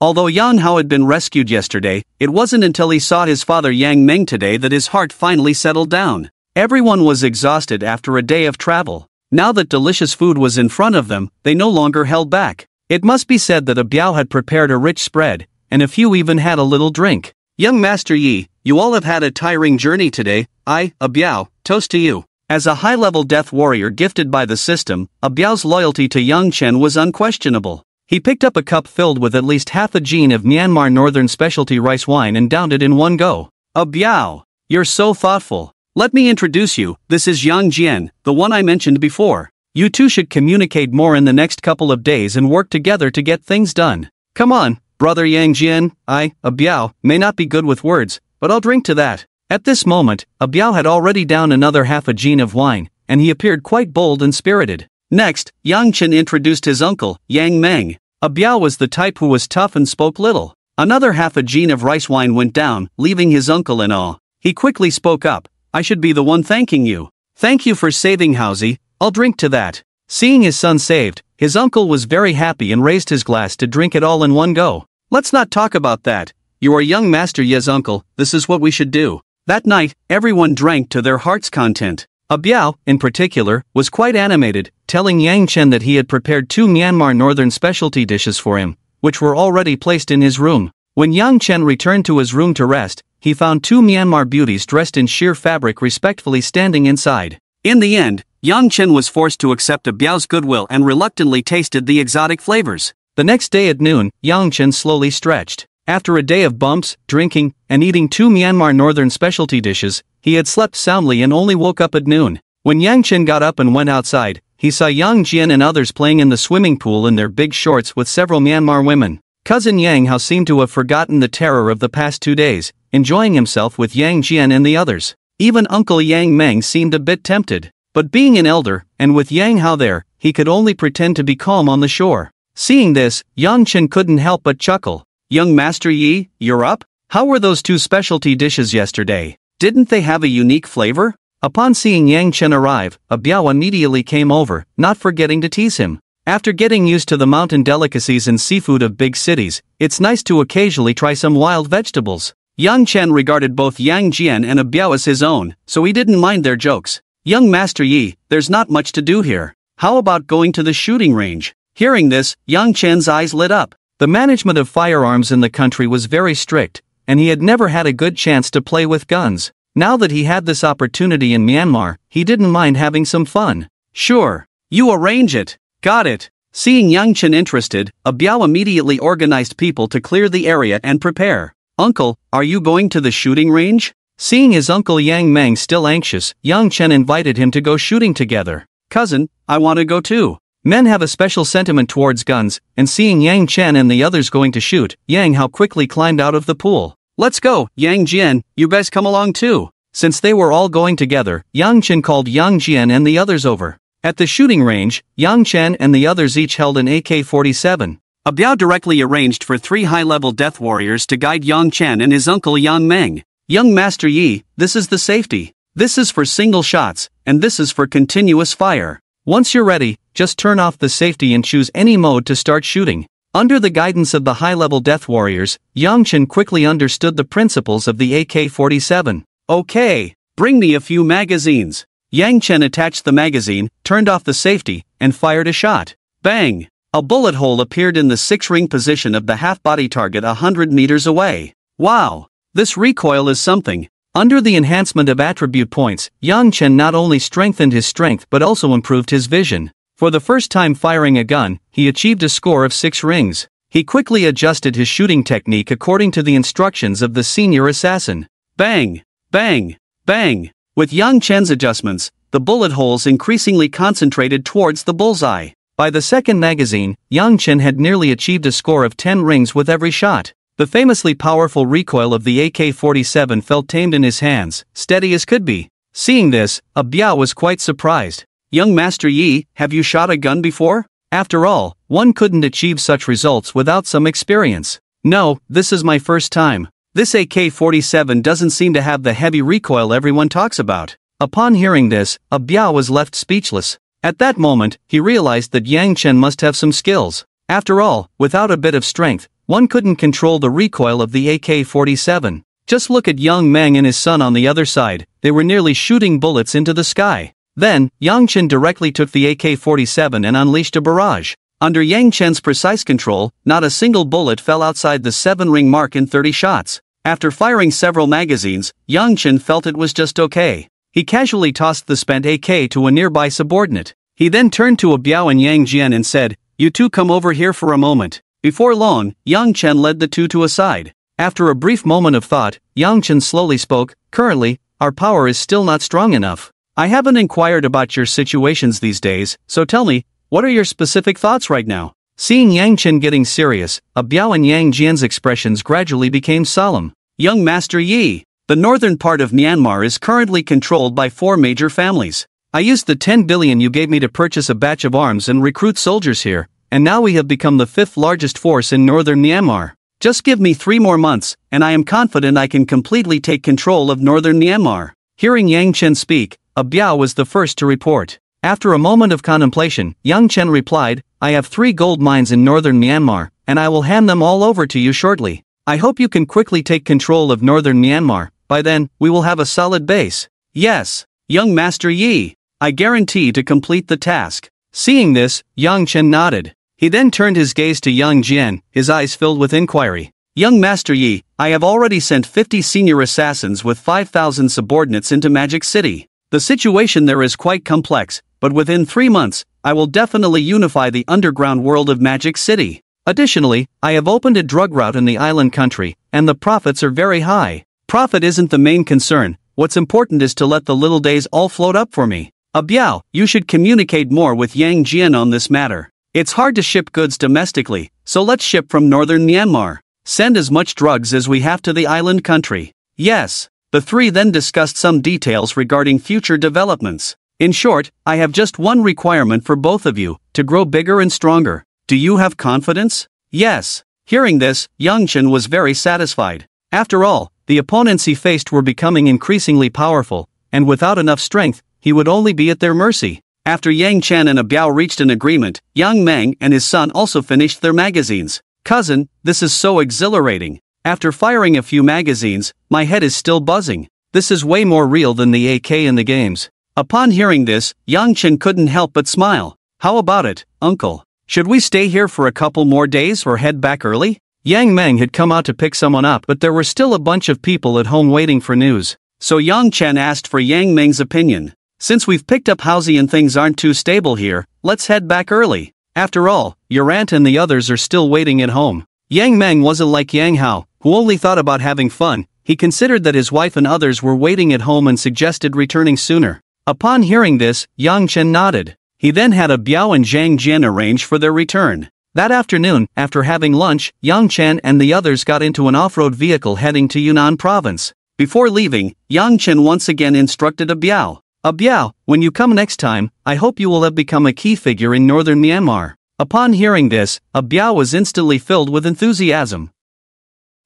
Although Yang Hao had been rescued yesterday, it wasn't until he saw his father Yang Meng today that his heart finally settled down. Everyone was exhausted after a day of travel. Now that delicious food was in front of them, they no longer held back. It must be said that a Biao had prepared a rich spread, and a few even had a little drink. "Young Master Yi, you all have had a tiring journey today. I, a Biao, toast to you." As a high-level death warrior gifted by the system, a Biao's loyalty to Yang Chen was unquestionable. He picked up a cup filled with at least half a jin of Myanmar Northern specialty rice wine and downed it in one go. "A Biao, you're so thoughtful. Let me introduce you, this is Yang Jian, the one I mentioned before. You two should communicate more in the next couple of days and work together to get things done. Come on, brother Yang Jian, I, a Biao, may not be good with words, but I'll drink to that." At this moment, a Biao had already downed another half a jin of wine, and he appeared quite bold and spirited. Next, Yang Chen introduced his uncle, Yang Meng. A Biao was the type who was tough and spoke little. Another half a jin of rice wine went down, leaving his uncle in awe. He quickly spoke up, "I should be the one thanking you. Thank you for saving Hausi, I'll drink to that." Seeing his son saved, his uncle was very happy and raised his glass to drink it all in one go. "Let's not talk about that. You are young Master Ye's uncle, this is what we should do." That night, everyone drank to their heart's content. A Biao, in particular, was quite animated, telling Yang Chen that he had prepared 2 Myanmar Northern specialty dishes for him, which were already placed in his room. When Yang Chen returned to his room to rest, he found 2 Myanmar beauties dressed in sheer fabric respectfully standing inside. In the end, Yang Chen was forced to accept a Biao's goodwill and reluctantly tasted the exotic flavors. The next day at noon, Yang Chen slowly stretched. After a day of bumps, drinking, and eating 2 Myanmar Northern specialty dishes, he had slept soundly and only woke up at noon. When Yang Chen got up and went outside, he saw Yang Jian and others playing in the swimming pool in their big shorts with several Myanmar women. Cousin Yang Hao seemed to have forgotten the terror of the past 2 days, enjoying himself with Yang Jian and the others. Even Uncle Yang Meng seemed a bit tempted. But being an elder, and with Yang Hao there, he could only pretend to be calm on the shore. Seeing this, Yang Chen couldn't help but chuckle. "Young Master Yi, you're up? How were those 2 specialty dishes yesterday? Didn't they have a unique flavor?" Upon seeing Yang Chen arrive, a Biao immediately came over, not forgetting to tease him. After getting used to the mountain delicacies and seafood of big cities, it's nice to occasionally try some wild vegetables. Yang Chen regarded both Yang Jian and Biao as his own, so he didn't mind their jokes. Young Master Yi, there's not much to do here. How about going to the shooting range? Hearing this, Yang Chen's eyes lit up. The management of firearms in the country was very strict, and he had never had a good chance to play with guns. Now that he had this opportunity in Myanmar, he didn't mind having some fun. Sure. You arrange it. Got it. Seeing Yang Chen interested, Biao immediately organized people to clear the area and prepare. Uncle, are you going to the shooting range? Seeing his uncle Yang Meng still anxious, Yang Chen invited him to go shooting together. Cousin, I want to go too. Men have a special sentiment towards guns, and seeing Yang Chen and the others going to shoot, Yang Hao quickly climbed out of the pool. Let's go, Yang Jian, you guys come along too. Since they were all going together, Yang Chen called Yang Jian and the others over. At the shooting range, Yang Chen and the others each held an AK-47. Biao directly arranged for 3 high-level death warriors to guide Yang Chen and his uncle Yang Meng. Young Master Yi, this is the safety. This is for single shots, and this is for continuous fire. Once you're ready, just turn off the safety and choose any mode to start shooting. Under the guidance of the high-level death warriors, Yang Chen quickly understood the principles of the AK-47. Okay, bring me a few magazines. Yang Chen attached the magazine, turned off the safety, and fired a shot. Bang! A bullet hole appeared in the 6-ring position of the half-body target 100 meters away. Wow! This recoil is something. Under the enhancement of attribute points, Yang Chen not only strengthened his strength but also improved his vision. For the first time firing a gun, he achieved a score of 6 rings. He quickly adjusted his shooting technique according to the instructions of the senior assassin. Bang! Bang! Bang! With Yang Chen's adjustments, the bullet holes increasingly concentrated towards the bullseye. By the second magazine, Yang Chen had nearly achieved a score of 10 rings with every shot. The famously powerful recoil of the AK-47 felt tamed in his hands, steady as could be. Seeing this, Biao was quite surprised. Young Master Yi, have you shot a gun before? After all, one couldn't achieve such results without some experience. No, this is my first time. This AK-47 doesn't seem to have the heavy recoil everyone talks about. Upon hearing this, Biao was left speechless. At that moment, he realized that Yang Chen must have some skills. After all, without a bit of strength, one couldn't control the recoil of the AK-47. Just look at Yang Meng and his son on the other side, they were nearly shooting bullets into the sky. Then, Yang Chen directly took the AK-47 and unleashed a barrage. Under Yang Chen's precise control, not a single bullet fell outside the 7-ring mark in 30 shots. After firing several magazines, Yang Chen felt it was just okay. He casually tossed the spent AK to a nearby subordinate. He then turned to Biao and Yang Jian and said, "You two come over here for a moment." Before long, Yang Chen led the two to a side. After a brief moment of thought, Yang Chen slowly spoke, "Currently, our power is still not strong enough. I haven't inquired about your situations these days, so tell me, what are your specific thoughts right now?" Seeing Yang Chen getting serious, Biao and Yang Jian's expressions gradually became solemn. Young Master Yi, the northern part of Myanmar is currently controlled by 4 major families. I used the 10 billion you gave me to purchase a batch of arms and recruit soldiers here, and now we have become the 5th largest force in northern Myanmar. Just give me 3 more months, and I am confident I can completely take control of northern Myanmar. Hearing Yang Chen speak, Biao was the first to report. After a moment of contemplation, Yang Chen replied, "I have 3 gold mines in northern Myanmar, and I will hand them all over to you shortly. I hope you can quickly take control of northern Myanmar. By then, we will have a solid base." "Yes, young Master Yi, I guarantee to complete the task." Seeing this, Yang Chen nodded. He then turned his gaze to Yang Jian, his eyes filled with inquiry. "Young Master Yi, I have already sent 50 senior assassins with 5,000 subordinates into Magic City. The situation there is quite complex, but within 3 months, I will definitely unify the underground world of Magic City. Additionally, I have opened a drug route in the island country, and the profits are very high. Profit isn't the main concern, what's important is to let the little days all float up for me. Biao, you should communicate more with Yang Jian on this matter. It's hard to ship goods domestically, so let's ship from northern Myanmar. Send as much drugs as we have to the island country." "Yes." The 3 then discussed some details regarding future developments. "In short, I have just one requirement for both of you, to grow bigger and stronger. Do you have confidence?" "Yes." Hearing this, Yang Chen was very satisfied. After all, the opponents he faced were becoming increasingly powerful, and without enough strength, he would only be at their mercy. After Yang Chen and Biao reached an agreement, Yang Meng and his son also finished their magazines. "Cousin, this is so exhilarating. After firing a few magazines, my head is still buzzing. This is way more real than the AK in the games. Upon hearing this, Yang Chen couldn't help but smile. How about it, uncle? Should we stay here for a couple more days or head back early? Yang Meng had come out to pick someone up, but there were still a bunch of people at home waiting for news. So Yang Chen asked for Yang Meng's opinion. Since we've picked up Housie and things aren't too stable here, let's head back early. After all, your aunt and the others are still waiting at home. Yang Meng wasn't like Yang Hao, who only thought about having fun. He considered that his wife and others were waiting at home and suggested returning sooner. Upon hearing this, Yang Chen nodded. He then had a Biao and Zhang Jian arrange for their return. That afternoon, after having lunch, Yang Chen and the others got into an off-road vehicle heading to Yunnan province. Before leaving, Yang Chen once again instructed a Biao, when you come next time, I hope you will have become a key figure in northern Myanmar. Upon hearing this, a Biao was instantly filled with enthusiasm.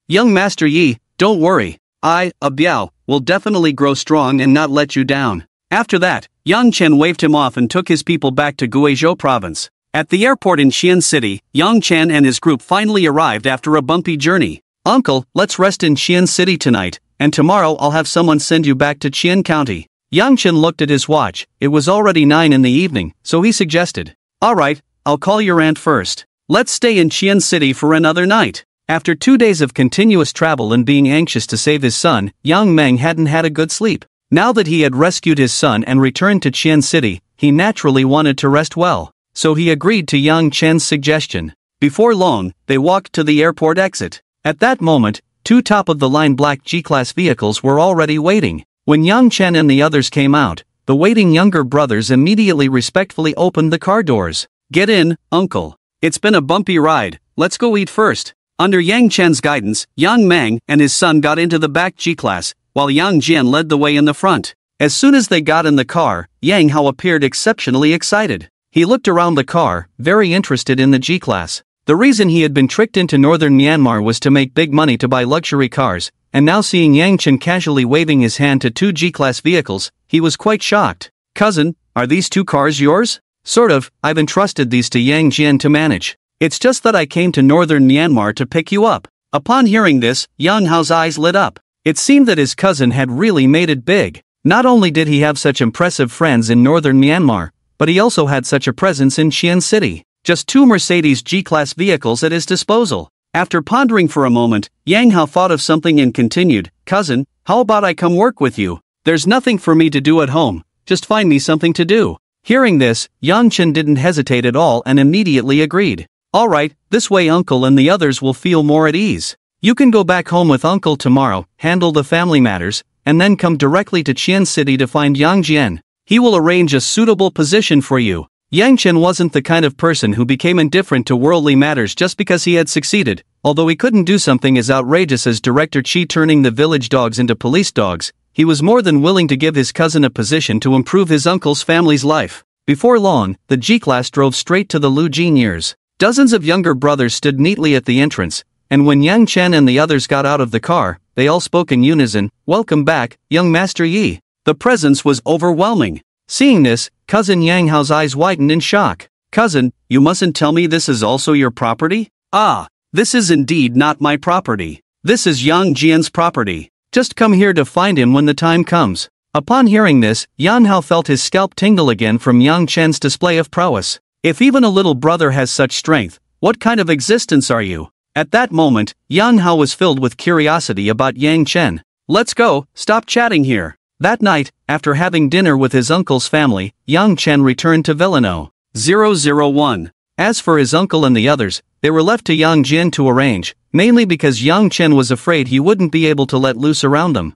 Young Master Yi, don't worry. A Biao, will definitely grow strong and not let you down. After that, Yang Chen waved him off and took his people back to Guizhou province. At the airport in Xi'an City, Yang Chen and his group finally arrived after a bumpy journey. Uncle, let's rest in Xi'an City tonight, and tomorrow I'll have someone send you back to Qian County. Yang Chen looked at his watch. It was already 9 in the evening, so he suggested, alright, I'll call your aunt first. Let's stay in Xi'an City for another night. After 2 days of continuous travel and being anxious to save his son, Yang Meng hadn't had a good sleep. Now that he had rescued his son and returned to Qian City, he naturally wanted to rest well, so he agreed to Yang Chen's suggestion. Before long, they walked to the airport exit. At that moment, 2 top-of-the-line black G-Class vehicles were already waiting. When Yang Chen and the others came out, the waiting younger brothers immediately respectfully opened the car doors. Get in, uncle. It's been a bumpy ride, let's go eat first. Under Yang Chen's guidance, Yang Meng and his son got into the back G-Class, while Yang Jian led the way in the front. As soon as they got in the car, Yang Hao appeared exceptionally excited. He looked around the car, very interested in the G-Class. The reason he had been tricked into northern Myanmar was to make big money to buy luxury cars, and now seeing Yang Chen casually waving his hand to 2 G-Class vehicles, he was quite shocked. Cousin, are these 2 cars yours? Sort of, I've entrusted these to Yang Jian to manage. It's just that I came to northern Myanmar to pick you up. Upon hearing this, Yang Hao's eyes lit up. It seemed that his cousin had really made it big. Not only did he have such impressive friends in northern Myanmar, but he also had such a presence in Xi'an City. Just 2 Mercedes G-Class vehicles at his disposal. After pondering for a moment, Yang Hao thought of something and continued, Cousin, how about I come work with you? There's nothing for me to do at home, just find me something to do. Hearing this, Yang Chen didn't hesitate at all and immediately agreed. Alright, this way uncle and the others will feel more at ease. You can go back home with uncle tomorrow, handle the family matters, and then come directly to Qian City to find Yang Jian. He will arrange a suitable position for you. Yang Chen wasn't the kind of person who became indifferent to worldly matters just because he had succeeded. Although he couldn't do something as outrageous as Director Qi turning the village dogs into police dogs, he was more than willing to give his cousin a position to improve his uncle's family's life. Before long, the G-Class drove straight to the Lu Jin years. Dozens of younger brothers stood neatly at the entrance, and when Yang Chen and the others got out of the car, they all spoke in unison, Welcome back, young Master Yi. The presence was overwhelming. Seeing this, cousin Yang Hao's eyes widened in shock. Cousin, you mustn't tell me this is also your property? Ah, this is indeed not my property. This is Yang Jian's property. Just come here to find him when the time comes. Upon hearing this, Yang Hao felt his scalp tingle again from Yang Chen's display of prowess. If even a little brother has such strength, what kind of existence are you? At that moment, Yang Hao was filled with curiosity about Yang Chen. Let's go, stop chatting here. That night, after having dinner with his uncle's family, Yang Chen returned to Villano. 001. As for his uncle and the others, they were left to Yang Jian to arrange, mainly because Yang Chen was afraid he wouldn't be able to let loose around them.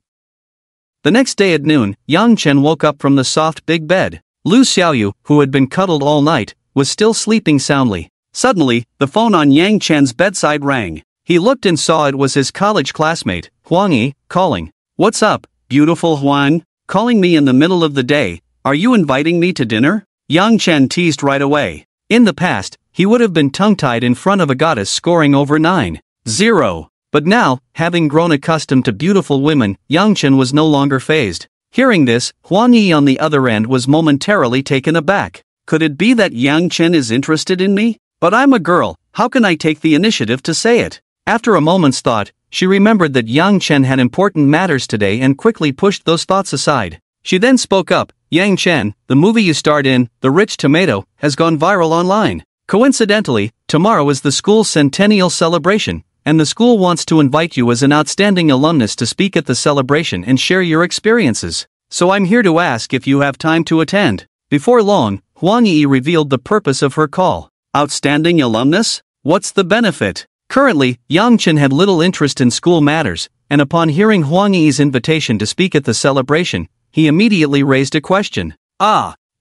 The next day at noon, Yang Chen woke up from the soft big bed. Lu Xiaoyu, who had been cuddled all night, was still sleeping soundly. Suddenly, the phone on Yang Chen's bedside rang. He looked and saw it was his college classmate, Huang Yi, calling. What's up, beautiful Huang? Calling me in the middle of the day, are you inviting me to dinner? Yang Chen teased right away. In the past, he would have been tongue-tied in front of a goddess scoring over 9-0. But now, having grown accustomed to beautiful women, Yang Chen was no longer fazed. Hearing this, Huang Yi on the other end was momentarily taken aback. Could it be that Yang Chen is interested in me? But I'm a girl, how can I take the initiative to say it? After a moment's thought, she remembered that Yang Chen had important matters today and quickly pushed those thoughts aside. She then spoke up, "Yang Chen, the movie you starred in, The Rich Tomato, has gone viral online. Coincidentally, tomorrow is the school's centennial celebration, and the school wants to invite you as an outstanding alumnus to speak at the celebration and share your experiences. So I'm here to ask if you have time to attend." Before long, Huang Yi revealed the purpose of her call. Outstanding alumnus? What's the benefit? Currently, Yang Chen had little interest in school matters, and upon hearing Huang Yi's invitation to speak at the celebration, he immediately raised a question.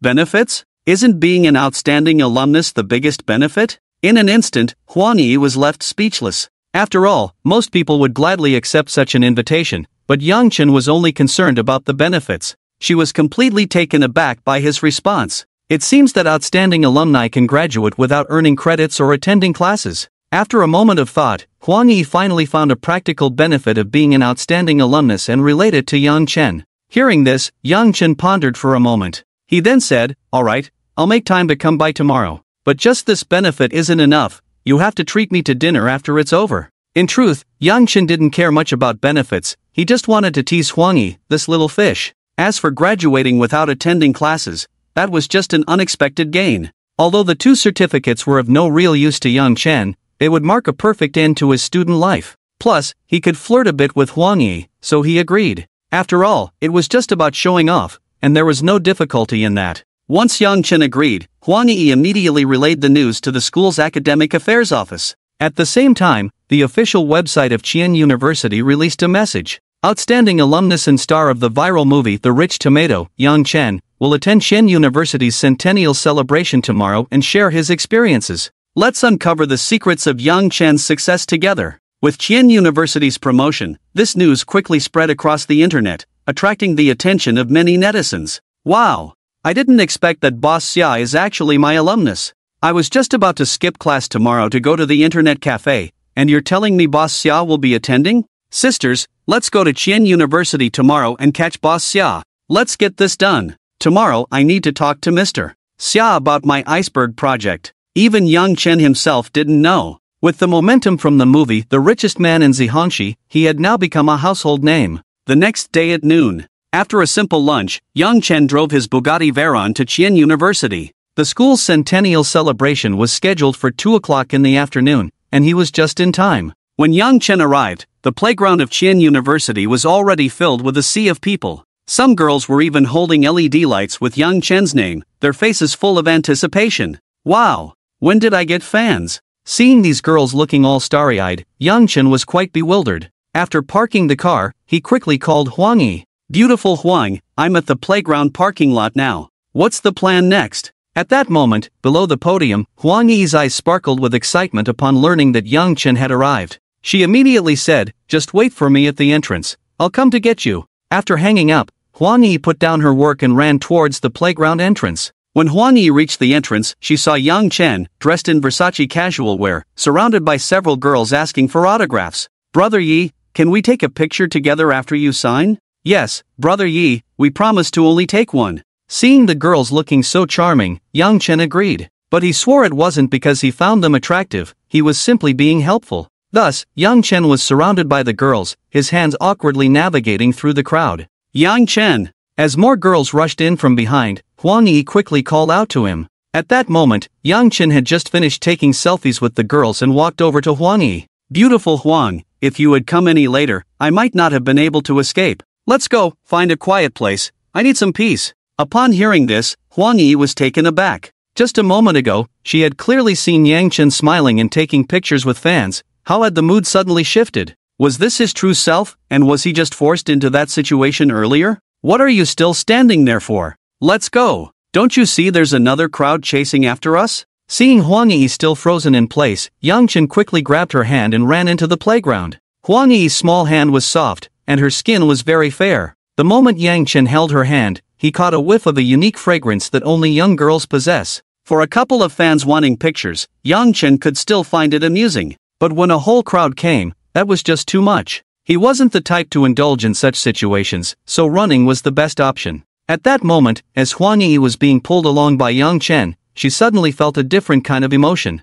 Benefits? Isn't being an outstanding alumnus the biggest benefit? In an instant, Huang Yi was left speechless. After all, most people would gladly accept such an invitation, but Yang Chen was only concerned about the benefits. She was completely taken aback by his response. It seems that outstanding alumni can graduate without earning credits or attending classes. After a moment of thought, Huang Yi finally found a practical benefit of being an outstanding alumnus and related to Yang Chen. Hearing this, Yang Chen pondered for a moment. He then said, "All right, I'll make time to come by tomorrow. But just this benefit isn't enough, you have to treat me to dinner after it's over." In truth, Yang Chen didn't care much about benefits, he just wanted to tease Huang Yi, this little fish. As for graduating without attending classes, that was just an unexpected gain. Although the two certificates were of no real use to Yang Chen, they would mark a perfect end to his student life. Plus, he could flirt a bit with Huang Yi, so he agreed. After all, it was just about showing off, and there was no difficulty in that. Once Yang Chen agreed, Huang Yi immediately relayed the news to the school's academic affairs office. At the same time, the official website of Qian University released a message. Outstanding alumnus and star of the viral movie The Rich Tomato, Yang Chen, will attend Qian University's centennial celebration tomorrow and share his experiences. Let's uncover the secrets of Yang Chen's success together. With Qian University's promotion, this news quickly spread across the internet, attracting the attention of many netizens. Wow! I didn't expect that Boss Xia is actually my alumnus. I was just about to skip class tomorrow to go to the internet cafe, and you're telling me Boss Xia will be attending? Sisters, let's go to Qian University tomorrow and catch Boss Xia. Let's get this done. Tomorrow I need to talk to Mr. Xia about my iceberg project. Even Yang Chen himself didn't know. With the momentum from the movie The Richest Man in Zhangxi, he had now become a household name. The next day at noon, after a simple lunch, Yang Chen drove his Bugatti Veyron to Qian University. The school's centennial celebration was scheduled for 2 o'clock in the afternoon, and he was just in time. When Yang Chen arrived, the playground of Qian University was already filled with a sea of people. Some girls were even holding LED lights with Yang Chen's name, their faces full of anticipation. Wow! When did I get fans? Seeing these girls looking all starry-eyed, Yang Chen was quite bewildered. After parking the car, he quickly called Huang Yi. "Beautiful Huang, I'm at the playground parking lot now. What's the plan next?" At that moment, below the podium, Huang Yi's eyes sparkled with excitement upon learning that Yang Chen had arrived. She immediately said, "Just wait for me at the entrance. I'll come to get you." After hanging up, Huang Yi put down her work and ran towards the playground entrance. When Huang Yi reached the entrance, she saw Yang Chen, dressed in Versace casual wear, surrounded by several girls asking for autographs. "Brother Yi, can we take a picture together after you sign?" "Yes, Brother Yi, we promise to only take one." Seeing the girls looking so charming, Yang Chen agreed. But he swore it wasn't because he found them attractive, he was simply being helpful. Thus, Yang Chen was surrounded by the girls, his hands awkwardly navigating through the crowd. "Yang Chen!" As more girls rushed in from behind, Huang Yi quickly called out to him. At that moment, Yang Chen had just finished taking selfies with the girls and walked over to Huang Yi. "Beautiful Huang, if you had come any later, I might not have been able to escape. Let's go, find a quiet place, I need some peace." Upon hearing this, Huang Yi was taken aback. Just a moment ago, she had clearly seen Yang Chen smiling and taking pictures with fans. How had the mood suddenly shifted? Was this his true self, and was he just forced into that situation earlier? "What are you still standing there for? Let's go. Don't you see there's another crowd chasing after us?" Seeing Huang Yi still frozen in place, Yang Chen quickly grabbed her hand and ran into the playground. Huang Yi's small hand was soft, and her skin was very fair. The moment Yang Chen held her hand, he caught a whiff of a unique fragrance that only young girls possess. For a couple of fans wanting pictures, Yang Chen could still find it amusing. But when a whole crowd came, that was just too much. He wasn't the type to indulge in such situations, so running was the best option. At that moment, as Huang Yi was being pulled along by Yang Chen, she suddenly felt a different kind of emotion.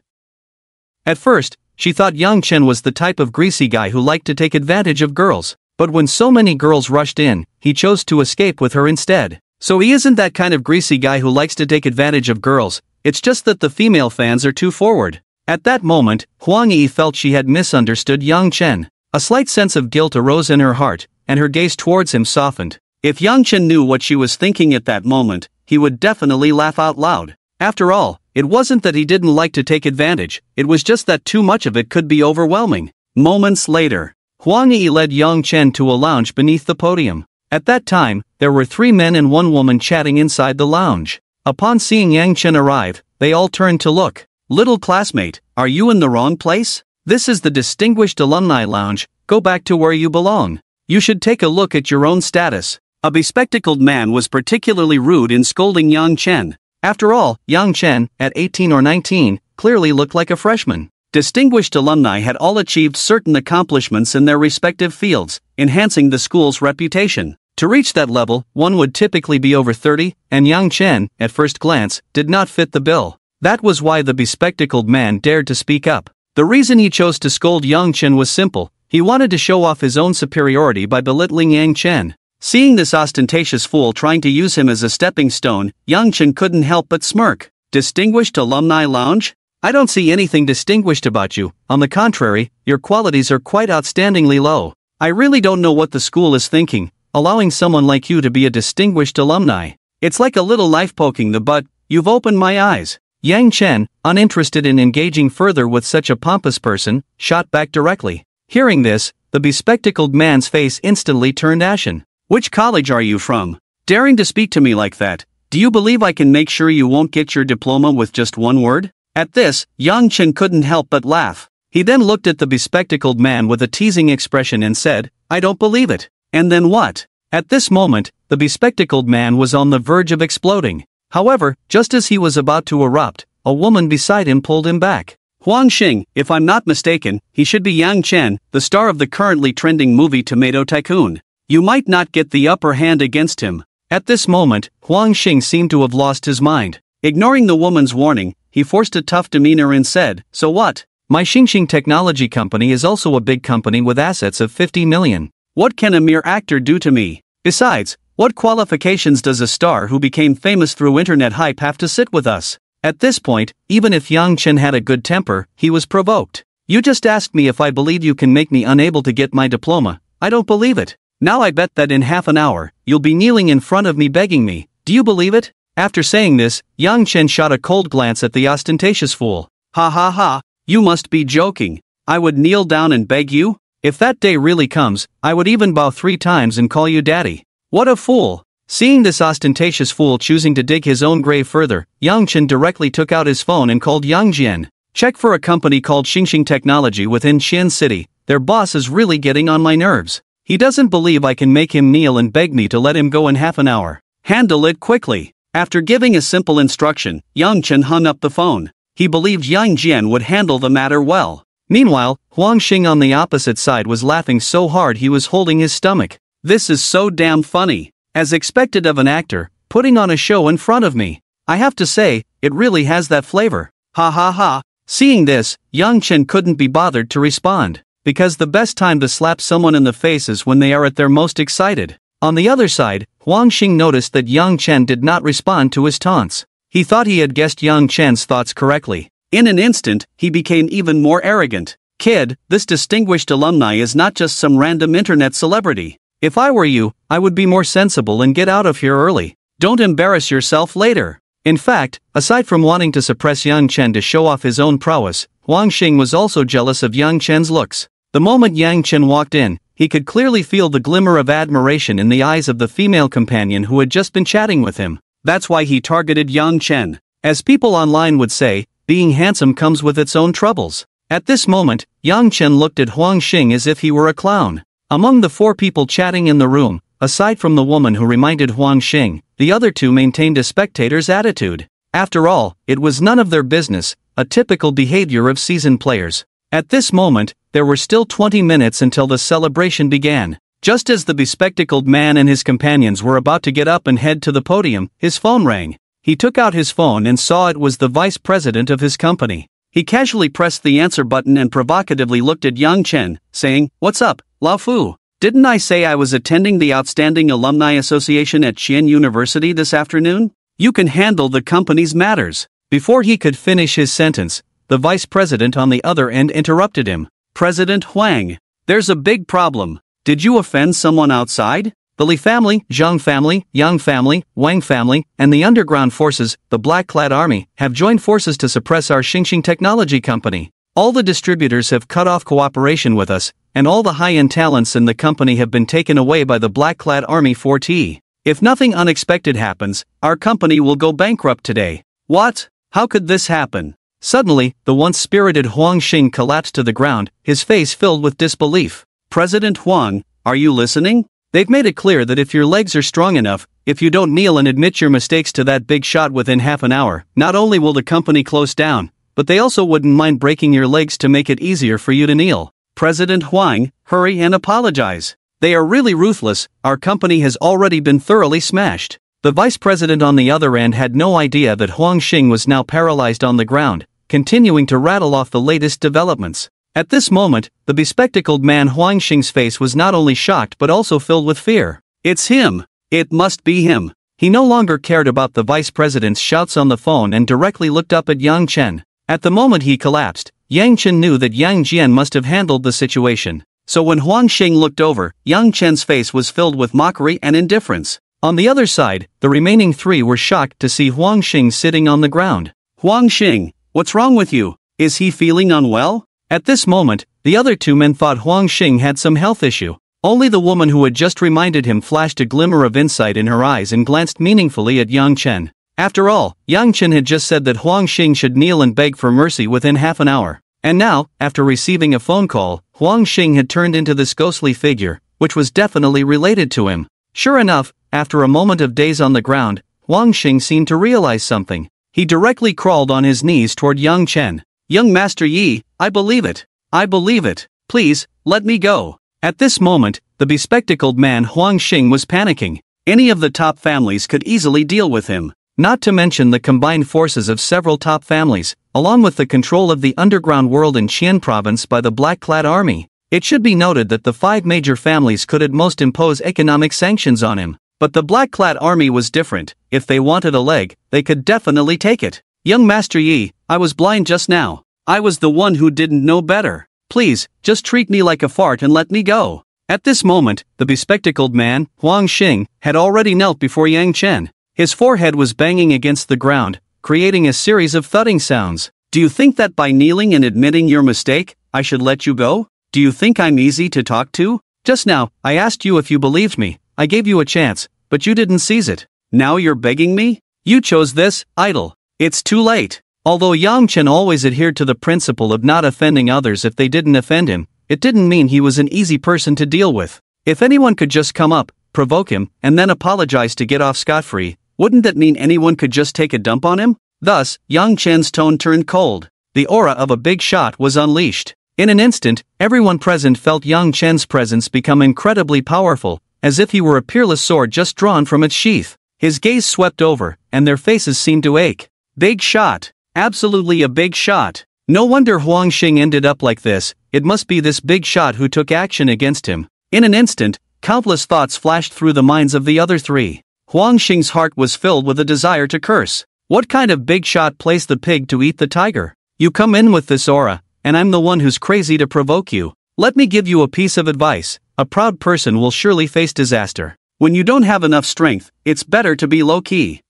At first, She thought Yang Chen was the type of greasy guy who liked to take advantage of girls, but when so many girls rushed in, he chose to escape with her instead. So he isn't that kind of greasy guy who likes to take advantage of girls, it's just that the female fans are too forward. At that moment, Huang Yi felt she had misunderstood Yang Chen. A slight sense of guilt arose in her heart, and her gaze towards him softened. If Yang Chen knew what she was thinking at that moment, he would definitely laugh out loud. After all, it wasn't that he didn't like to take advantage, it was just that too much of it could be overwhelming. Moments later, Huang Yi led Yang Chen to a lounge beneath the podium. At that time, there were 3 men and 1 woman chatting inside the lounge. Upon seeing Yang Chen arrive, they all turned to look. "Little classmate, are you in the wrong place? This is the Distinguished Alumni Lounge, go back to where you belong. You should take a look at your own status." A bespectacled man was particularly rude in scolding Yang Chen. After all, Yang Chen, at 18 or 19, clearly looked like a freshman. Distinguished alumni had all achieved certain accomplishments in their respective fields, enhancing the school's reputation. To reach that level, one would typically be over 30, and Yang Chen, at first glance, did not fit the bill. That was why the bespectacled man dared to speak up. The reason he chose to scold Yang Chen was simple: he wanted to show off his own superiority by belittling Yang Chen. Seeing this ostentatious fool trying to use him as a stepping stone, Yang Chen couldn't help but smirk. "Distinguished Alumni Lounge? I don't see anything distinguished about you. On the contrary, your qualities are quite outstandingly low. I really don't know what the school is thinking, allowing someone like you to be a distinguished alumni. It's like a little knife poking the butt. You've opened my eyes." Yang Chen, uninterested in engaging further with such a pompous person, shot back directly. Hearing this, the bespectacled man's face instantly turned ashen. "Which college are you from? Daring to speak to me like that? Do you believe I can make sure you won't get your diploma with just one word?" At this, Yang Chen couldn't help but laugh. He then looked at the bespectacled man with a teasing expression and said, "I don't believe it." "And then what?" At this moment, the bespectacled man was on the verge of exploding. However, just as he was about to erupt, a woman beside him pulled him back. "Huang Xing, if I'm not mistaken, he should be Yang Chen, the star of the currently trending movie Tomato Tycoon. You might not get the upper hand against him." At this moment, Huang Xing seemed to have lost his mind. Ignoring the woman's warning, he forced a tough demeanor and said, "So what? My Xingxing Technology Company is also a big company with assets of 50 million. What can a mere actor do to me? Besides, what qualifications does a star who became famous through internet hype have to sit with us?" At this point, even if Yang Chen had a good temper, he was provoked. "You just asked me if I believe you can make me unable to get my diploma. I don't believe it. Now I bet that in half an hour, you'll be kneeling in front of me begging me. Do you believe it?" After saying this, Yang Chen shot a cold glance at the ostentatious fool. "Ha ha ha, you must be joking. I would kneel down and beg you? If that day really comes, I would even bow 3 times and call you daddy. What a fool." Seeing this ostentatious fool choosing to dig his own grave further, Yang Chen directly took out his phone and called Yang Jian. "Check for a company called Xingxing Technology within Xian City. Their boss is really getting on my nerves. He doesn't believe I can make him kneel and beg me to let him go in half an hour. Handle it quickly." After giving a simple instruction, Yang Chen hung up the phone. He believed Yang Jian would handle the matter well. Meanwhile, Huang Xing on the opposite side was laughing so hard he was holding his stomach. "This is so damn funny. As expected of an actor, putting on a show in front of me. I have to say, it really has that flavor. Ha ha ha." Seeing this, Yang Chen couldn't be bothered to respond, because the best time to slap someone in the face is when they are at their most excited. On the other side, Huang Xing noticed that Yang Chen did not respond to his taunts. He thought he had guessed Yang Chen's thoughts correctly. In an instant, he became even more arrogant. "Kid, this distinguished alumni is not just some random internet celebrity. If I were you, I would be more sensible and get out of here early. Don't embarrass yourself later." In fact, aside from wanting to suppress Yang Chen to show off his own prowess, Huang Xing was also jealous of Yang Chen's looks. The moment Yang Chen walked in, he could clearly feel the glimmer of admiration in the eyes of the female companion who had just been chatting with him. That's why he targeted Yang Chen. As people online would say, being handsome comes with its own troubles. At this moment, Yang Chen looked at Huang Xing as if he were a clown. Among the 4 people chatting in the room, aside from the woman who reminded Huang Xing, the other 2 maintained a spectator's attitude. After all, it was none of their business, a typical behavior of seasoned players. At this moment, there were still 20 minutes until the celebration began. Just as the bespectacled man and his companions were about to get up and head to the podium, his phone rang. He took out his phone and saw it was the vice president of his company. He casually pressed the answer button and provocatively looked at Yang Chen, saying, "What's up, Lao Fu? Didn't I say I was attending the Outstanding Alumni Association at Xian University this afternoon? You can handle the company's matters." Before he could finish his sentence, the vice president on the other end interrupted him. "President Huang, there's a big problem. Did you offend someone outside? The Li family, Zhang family, Yang family, Wang family, and the underground forces, the Black-Clad Army, have joined forces to suppress our Xingxing Technology Company. All the distributors have cut off cooperation with us, and all the high-end talents in the company have been taken away by the Black-Clad Army 4T. If nothing unexpected happens, our company will go bankrupt today." "What? How could this happen?" Suddenly, the once spirited Huang Xing collapsed to the ground, his face filled with disbelief. "President Huang, are you listening? They've made it clear that if your legs are strong enough, if you don't kneel and admit your mistakes to that big shot within half an hour, not only will the company close down, but they also wouldn't mind breaking your legs to make it easier for you to kneel. President Huang, hurry and apologize. They are really ruthless, our company has already been thoroughly smashed." The vice president on the other end had no idea that Huang Xing was now paralyzed on the ground, continuing to rattle off the latest developments. At this moment, the bespectacled man Huang Xing's face was not only shocked but also filled with fear. "It's him! It must be him!" He no longer cared about the vice president's shouts on the phone and directly looked up at Yang Chen. At the moment he collapsed, Yang Chen knew that Yang Jian must have handled the situation. So when Huang Xing looked over, Yang Chen's face was filled with mockery and indifference. On the other side, the remaining three were shocked to see Huang Xing sitting on the ground. "Huang Xing, what's wrong with you? Is he feeling unwell?" At this moment, the other two men thought Huang Xing had some health issue. Only the woman who had just reminded him flashed a glimmer of insight in her eyes and glanced meaningfully at Yang Chen. After all, Yang Chen had just said that Huang Xing should kneel and beg for mercy within half an hour. And now, after receiving a phone call, Huang Xing had turned into this ghostly figure, which was definitely related to him. Sure enough, after a moment of daze on the ground, Huang Xing seemed to realize something. He directly crawled on his knees toward Yang Chen. "Young Master Yi, I believe it. I believe it. Please, let me go." At this moment, the bespectacled man Huang Xing was panicking. Any of the top families could easily deal with him. Not to mention the combined forces of several top families, along with the control of the underground world in Qian province by the Black-Clad Army. It should be noted that the 5 major families could at most impose economic sanctions on him. But the Black-Clad Army was different. If they wanted a leg, they could definitely take it. "Young Master Yi, I was blind just now. I was the one who didn't know better. Please, just treat me like a fart and let me go." At this moment, the bespectacled man, Huang Xing, had already knelt before Yang Chen. His forehead was banging against the ground, creating a series of thudding sounds. "Do you think that by kneeling and admitting your mistake, I should let you go? Do you think I'm easy to talk to? Just now, I asked you if you believed me. I gave you a chance, but you didn't seize it. Now you're begging me? You chose this, idle. It's too late." Although Yang Chen always adhered to the principle of not offending others if they didn't offend him, it didn't mean he was an easy person to deal with. If anyone could just come up, provoke him, and then apologize to get off scot-free, wouldn't that mean anyone could just take a dump on him? Thus, Yang Chen's tone turned cold. The aura of a big shot was unleashed. In an instant, everyone present felt Yang Chen's presence become incredibly powerful, as if he were a peerless sword just drawn from its sheath. His gaze swept over, and their faces seemed to ache. Big shot. Absolutely a big shot. No wonder Huang Xing ended up like this. It must be this big shot who took action against him. In an instant, countless thoughts flashed through the minds of the other three. Huang Xing's heart was filled with a desire to curse. What kind of big shot plays the pig to eat the tiger? You come in with this aura, and I'm the one who's crazy to provoke you. Let me give you a piece of advice. A proud person will surely face disaster. When you don't have enough strength, it's better to be low-key.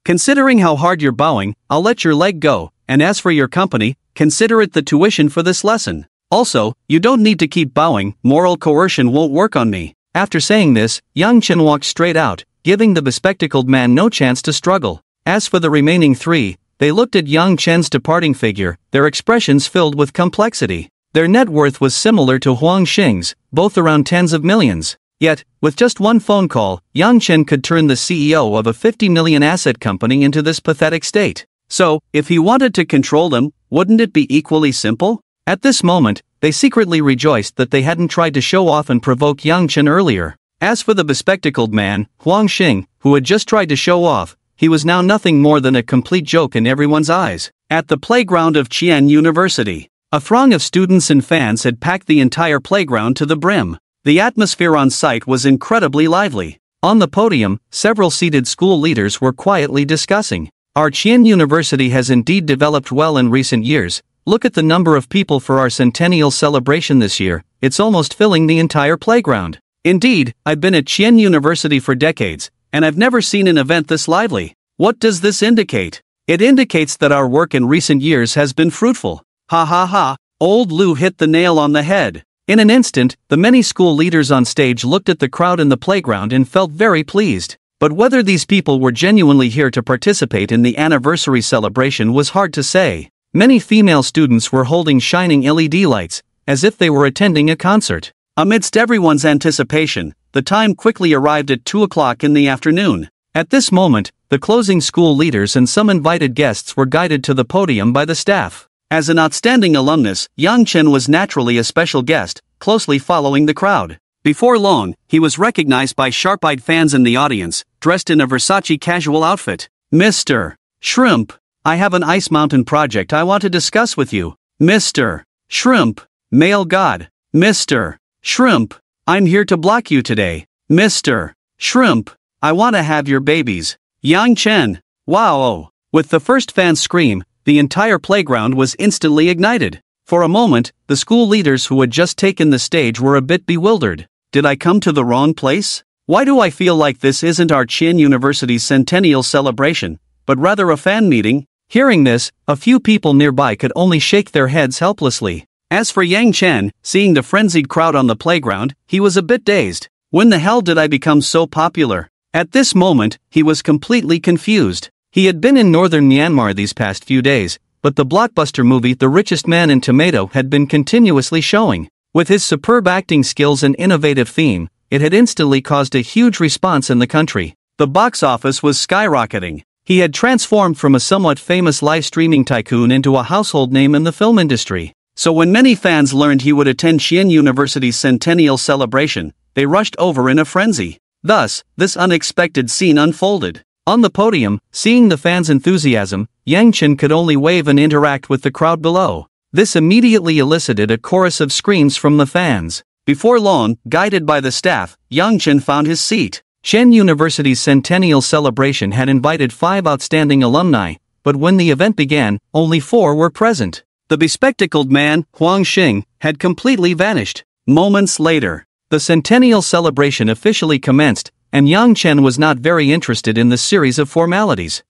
Considering how hard you're bowing, I'll let your leg go, and as for your company, consider it the tuition for this lesson. Also, you don't need to keep bowing, moral coercion won't work on me. After saying this, Yang Chen walked straight out, giving the bespectacled man no chance to struggle. As for the remaining three, they looked at Yang Chen's departing figure, their expressions filled with complexity. Their net worth was similar to Huang Xing's, both around tens of millions. Yet, with just one phone call, Yang Chen could turn the CEO of a 50 million asset company into this pathetic state. So, if he wanted to control them, wouldn't it be equally simple? At this moment, they secretly rejoiced that they hadn't tried to show off and provoke Yang Chen earlier. As for the bespectacled man, Huang Xing, who had just tried to show off, he was now nothing more than a complete joke in everyone's eyes. At the playground of Qian University, a throng of students and fans had packed the entire playground to the brim. The atmosphere on site was incredibly lively. On the podium, several seated school leaders were quietly discussing. Our Qian University has indeed developed well in recent years. Look at the number of people for our centennial celebration this year, it's almost filling the entire playground. Indeed, I've been at Qian University for decades, and I've never seen an event this lively. What does this indicate? It indicates that our work in recent years has been fruitful. Ha ha ha, old Lu hit the nail on the head. In an instant, the many school leaders on stage looked at the crowd in the playground and felt very pleased. But whether these people were genuinely here to participate in the anniversary celebration was hard to say. Many female students were holding shining LED lights, as if they were attending a concert. Amidst everyone's anticipation, the time quickly arrived at 2 o'clock in the afternoon. At this moment, the closing school leaders and some invited guests were guided to the podium by the staff. As an outstanding alumnus, Yang Chen was naturally a special guest, closely following the crowd. Before long, he was recognized by sharp-eyed fans in the audience, dressed in a Versace casual outfit. Mr. Shrimp, I have an Ice Mountain project I want to discuss with you. Mr. Shrimp, male god. Mr. Shrimp, I'm here to block you today. Mr. Shrimp, I want to have your babies. Yang Chen, wow! With the first fan scream, the entire playground was instantly ignited. For a moment, the school leaders who had just taken the stage were a bit bewildered. Did I come to the wrong place? Why do I feel like this isn't our Qian University's centennial celebration, but rather a fan meeting? Hearing this, a few people nearby could only shake their heads helplessly. As for Yang Chen, seeing the frenzied crowd on the playground, he was a bit dazed. When the hell did I become so popular? At this moment, he was completely confused. He had been in northern Myanmar these past few days, but the blockbuster movie The Richest Man in Tomato had been continuously showing. With his superb acting skills and innovative theme, it had instantly caused a huge response in the country. The box office was skyrocketing. He had transformed from a somewhat famous live-streaming tycoon into a household name in the film industry. So when many fans learned he would attend Qian University's centennial celebration, they rushed over in a frenzy. Thus, this unexpected scene unfolded. On the podium, seeing the fans' enthusiasm, Yang Chen could only wave and interact with the crowd below. This immediately elicited a chorus of screams from the fans. Before long, guided by the staff, Yang Chen found his seat. Qian University's centennial celebration had invited 5 outstanding alumni, but when the event began, only 4 were present. The bespectacled man, Huang Xing, had completely vanished. Moments later, the centennial celebration officially commenced, and Yang Chen was not very interested in the series of formalities.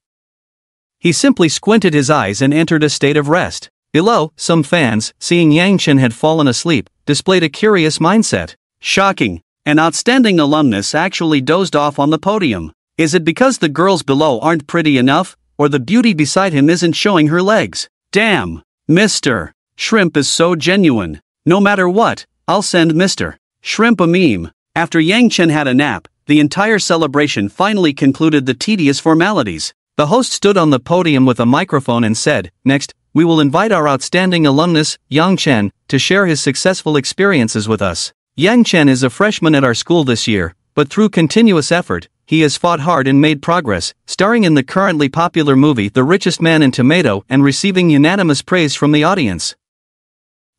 He simply squinted his eyes and entered a state of rest. Below, some fans, seeing Yang Chen had fallen asleep, displayed a curious mindset. Shocking! An outstanding alumnus actually dozed off on the podium. Is it because the girls below aren't pretty enough, or the beauty beside him isn't showing her legs? Damn! Mr. Shrimp is so genuine. No matter what, I'll send Mr. Shrimp a meme. After Yang Chen had a nap, the entire celebration finally concluded the tedious formalities. The host stood on the podium with a microphone and said, "Next, we will invite our outstanding alumnus, Yang Chen, to share his successful experiences with us. Yang Chen is a freshman at our school this year, but through continuous effort, he has fought hard and made progress, starring in the currently popular movie The Richest Man in Tomato and receiving unanimous praise from the audience.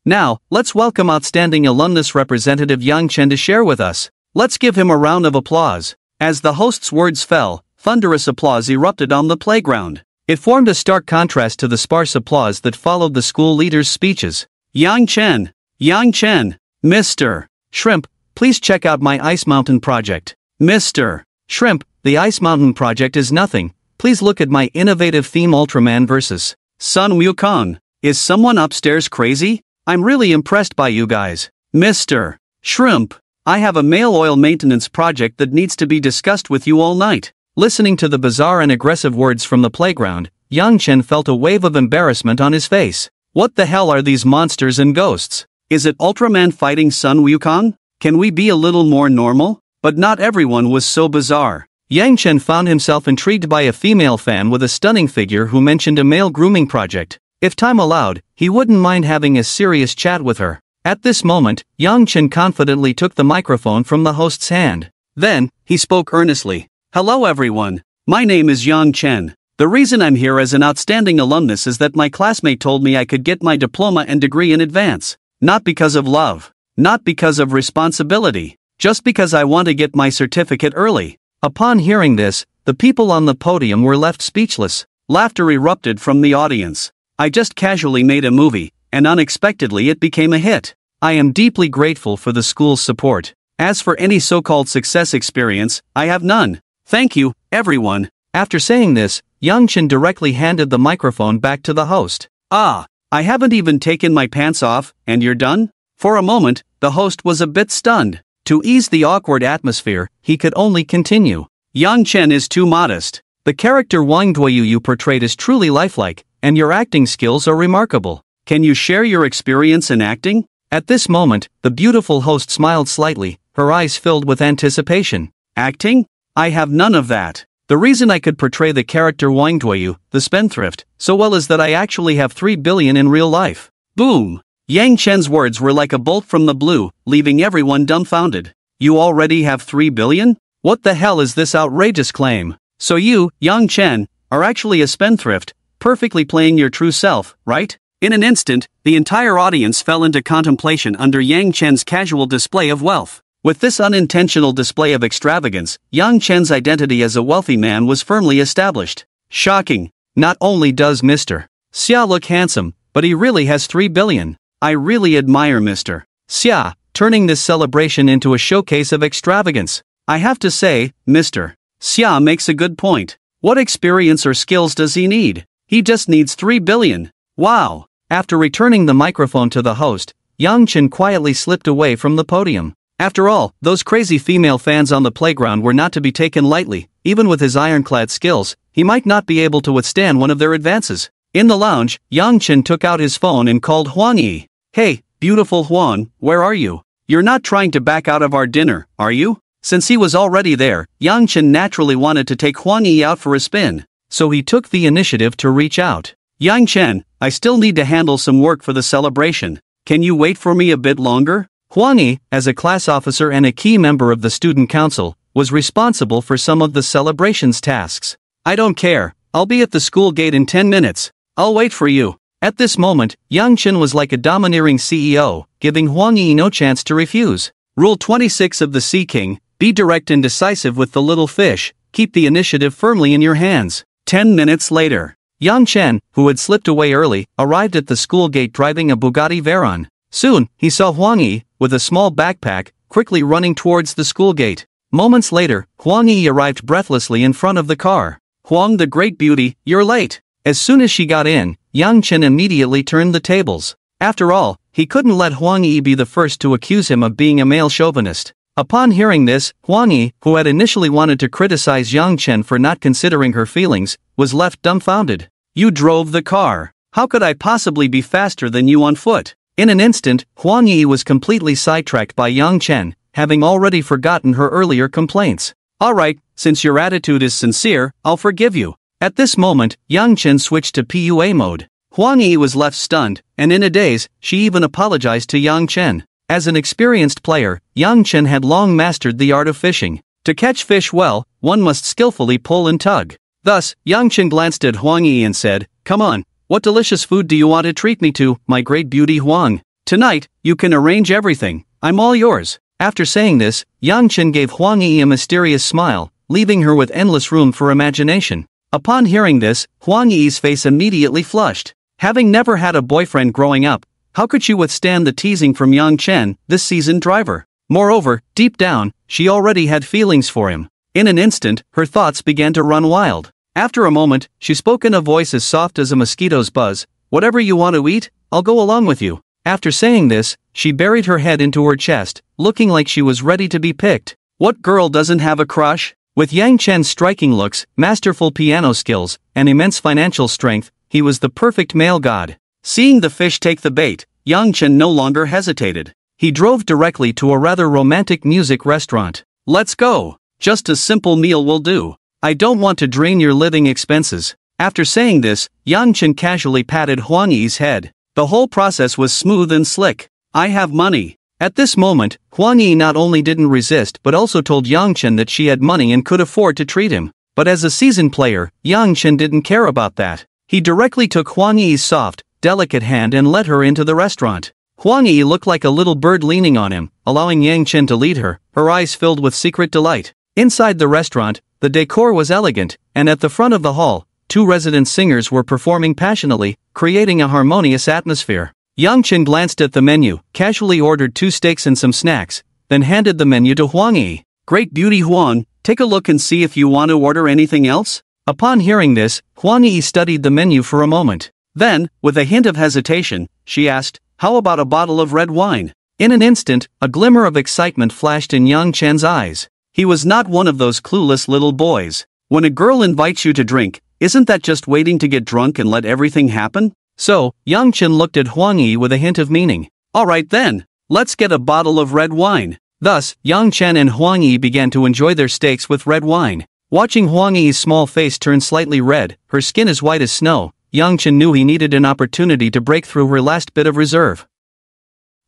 Now, let's welcome outstanding alumnus representative Yang Chen to share with us. Let's give him a round of applause." As the host's words fell, thunderous applause erupted on the playground. It formed a stark contrast to the sparse applause that followed the school leaders' speeches. Yang Chen, Mr. Shrimp, please check out my Ice Mountain project. Mr. Shrimp, the Ice Mountain project is nothing. Please look at my innovative theme Ultraman vs. Sun Wukong. Is someone upstairs crazy? I'm really impressed by you guys. Mr. Shrimp, I have a male oil maintenance project that needs to be discussed with you all night. Listening to the bizarre and aggressive words from the playground, Yang Chen felt a wave of embarrassment on his face. What the hell are these monsters and ghosts? Is it Ultraman fighting Sun Wukong? Can we be a little more normal? But not everyone was so bizarre. Yang Chen found himself intrigued by a female fan with a stunning figure who mentioned a male grooming project. If time allowed, he wouldn't mind having a serious chat with her. At this moment, Yang Chen confidently took the microphone from the host's hand. Then, he spoke earnestly. "Hello everyone, my name is Yang Chen. The reason I'm here as an outstanding alumnus is that my classmate told me I could get my diploma and degree in advance. Not because of love. Not because of responsibility. Just because I want to get my certificate early. Upon hearing this, the people on the podium were left speechless. Laughter erupted from the audience. I just casually made a movie, and unexpectedly it became a hit. I am deeply grateful for the school's support. As for any so-called success experience, I have none. Thank you, everyone. After saying this, Yang Chen directly handed the microphone back to the host. I haven't even taken my pants off, and you're done? For a moment, the host was a bit stunned. To ease the awkward atmosphere, he could only continue. Yang Chen is too modest. The character Wang Duoyu you portrayed is truly lifelike, and your acting skills are remarkable. Can you share your experience in acting? At this moment, the beautiful host smiled slightly, her eyes filled with anticipation. Acting? I have none of that. The reason I could portray the character Wang Duoyu, the spendthrift, so well is that I actually have 3 billion in real life. Boom! Yang Chen's words were like a bolt from the blue, leaving everyone dumbfounded. You already have 3 billion? What the hell is this outrageous claim? So you, Yang Chen, are actually a spendthrift, perfectly playing your true self, right? In an instant, the entire audience fell into contemplation under Yang Chen's casual display of wealth. With this unintentional display of extravagance, Yang Chen's identity as a wealthy man was firmly established. Shocking! Not only does Mr. Xia look handsome, but he really has 3 billion. I really admire Mr. Xia, turning this celebration into a showcase of extravagance. I have to say, Mr. Xia makes a good point. What experience or skills does he need? He just needs 3 billion. Wow! After returning the microphone to the host, Yang Chen quietly slipped away from the podium. After all, those crazy female fans on the playground were not to be taken lightly. Even with his ironclad skills, he might not be able to withstand one of their advances. In the lounge, Yang Chen took out his phone and called Huang Yi. Hey, beautiful Huang, where are you? You're not trying to back out of our dinner, are you? Since he was already there, Yang Chen naturally wanted to take Huang Yi out for a spin. So he took the initiative to reach out. Yang Chen, I still need to handle some work for the celebration. Can you wait for me a bit longer? Huang Yi, as a class officer and a key member of the student council, was responsible for some of the celebration's tasks. I don't care, I'll be at the school gate in 10 minutes. I'll wait for you. At this moment, Yang Chen was like a domineering CEO, giving Huang Yi no chance to refuse. Rule 26 of the Sea King, be direct and decisive with the little fish, keep the initiative firmly in your hands. 10 minutes later, Yang Chen, who had slipped away early, arrived at the school gate driving a Bugatti Veyron. Soon, he saw Huang Yi, with a small backpack, quickly running towards the school gate. Moments later, Huang Yi arrived breathlessly in front of the car. Huang the great beauty, you're late. As soon as she got in, Yang Chen immediately turned the tables. After all, he couldn't let Huang Yi be the first to accuse him of being a male chauvinist. Upon hearing this, Huang Yi, who had initially wanted to criticize Yang Chen for not considering her feelings, was left dumbfounded. You drove the car. How could I possibly be faster than you on foot? In an instant, Huang Yi was completely sidetracked by Yang Chen, having already forgotten her earlier complaints. Alright, since your attitude is sincere, I'll forgive you. At this moment, Yang Chen switched to PUA mode. Huang Yi was left stunned, and in a daze, she even apologized to Yang Chen. As an experienced player, Yang Chen had long mastered the art of fishing. To catch fish well, one must skillfully pull and tug. Thus, Yang Chen glanced at Huang Yi and said, Come on, what delicious food do you want to treat me to, my great beauty Huang? Tonight, you can arrange everything, I'm all yours. After saying this, Yang Chen gave Huang Yi a mysterious smile, leaving her with endless room for imagination. Upon hearing this, Huang Yi's face immediately flushed. Having never had a boyfriend growing up, how could she withstand the teasing from Yang Chen, this seasoned driver? Moreover, deep down, she already had feelings for him. In an instant, her thoughts began to run wild. After a moment, she spoke in a voice as soft as a mosquito's buzz. Whatever you want to eat, I'll go along with you. After saying this, she buried her head into her chest, looking like she was ready to be picked. What girl doesn't have a crush? With Yang Chen's striking looks, masterful piano skills, and immense financial strength, he was the perfect male god. Seeing the fish take the bait, Yang Chen no longer hesitated. He drove directly to a rather romantic music restaurant. Let's go. Just a simple meal will do. I don't want to drain your living expenses. After saying this, Yang Chen casually patted Huang Yi's head. The whole process was smooth and slick. I have money. At this moment, Huang Yi not only didn't resist but also told Yang Chen that she had money and could afford to treat him. But as a seasoned player, Yang Chen didn't care about that. He directly took Huang Yi's soft, delicate hand and led her into the restaurant. Huang Yi looked like a little bird leaning on him, allowing Yang Chen to lead her, her eyes filled with secret delight. Inside the restaurant, the decor was elegant, and at the front of the hall, 2 resident singers were performing passionately, creating a harmonious atmosphere. Yang Chen glanced at the menu, casually ordered 2 steaks and some snacks, then handed the menu to Huang Yi. "Great beauty Huang, take a look and see if you want to order anything else?" Upon hearing this, Huang Yi studied the menu for a moment. Then, with a hint of hesitation, she asked, "How about a bottle of red wine?" In an instant, a glimmer of excitement flashed in Yang Chen's eyes. He was not one of those clueless little boys. When a girl invites you to drink, isn't that just waiting to get drunk and let everything happen? So, Yang Chen looked at Huang Yi with a hint of meaning. "Alright then, let's get a bottle of red wine." Thus, Yang Chen and Huang Yi began to enjoy their steaks with red wine. Watching Huang Yi's small face turn slightly red, her skin as white as snow, Yang Chen knew he needed an opportunity to break through her last bit of reserve.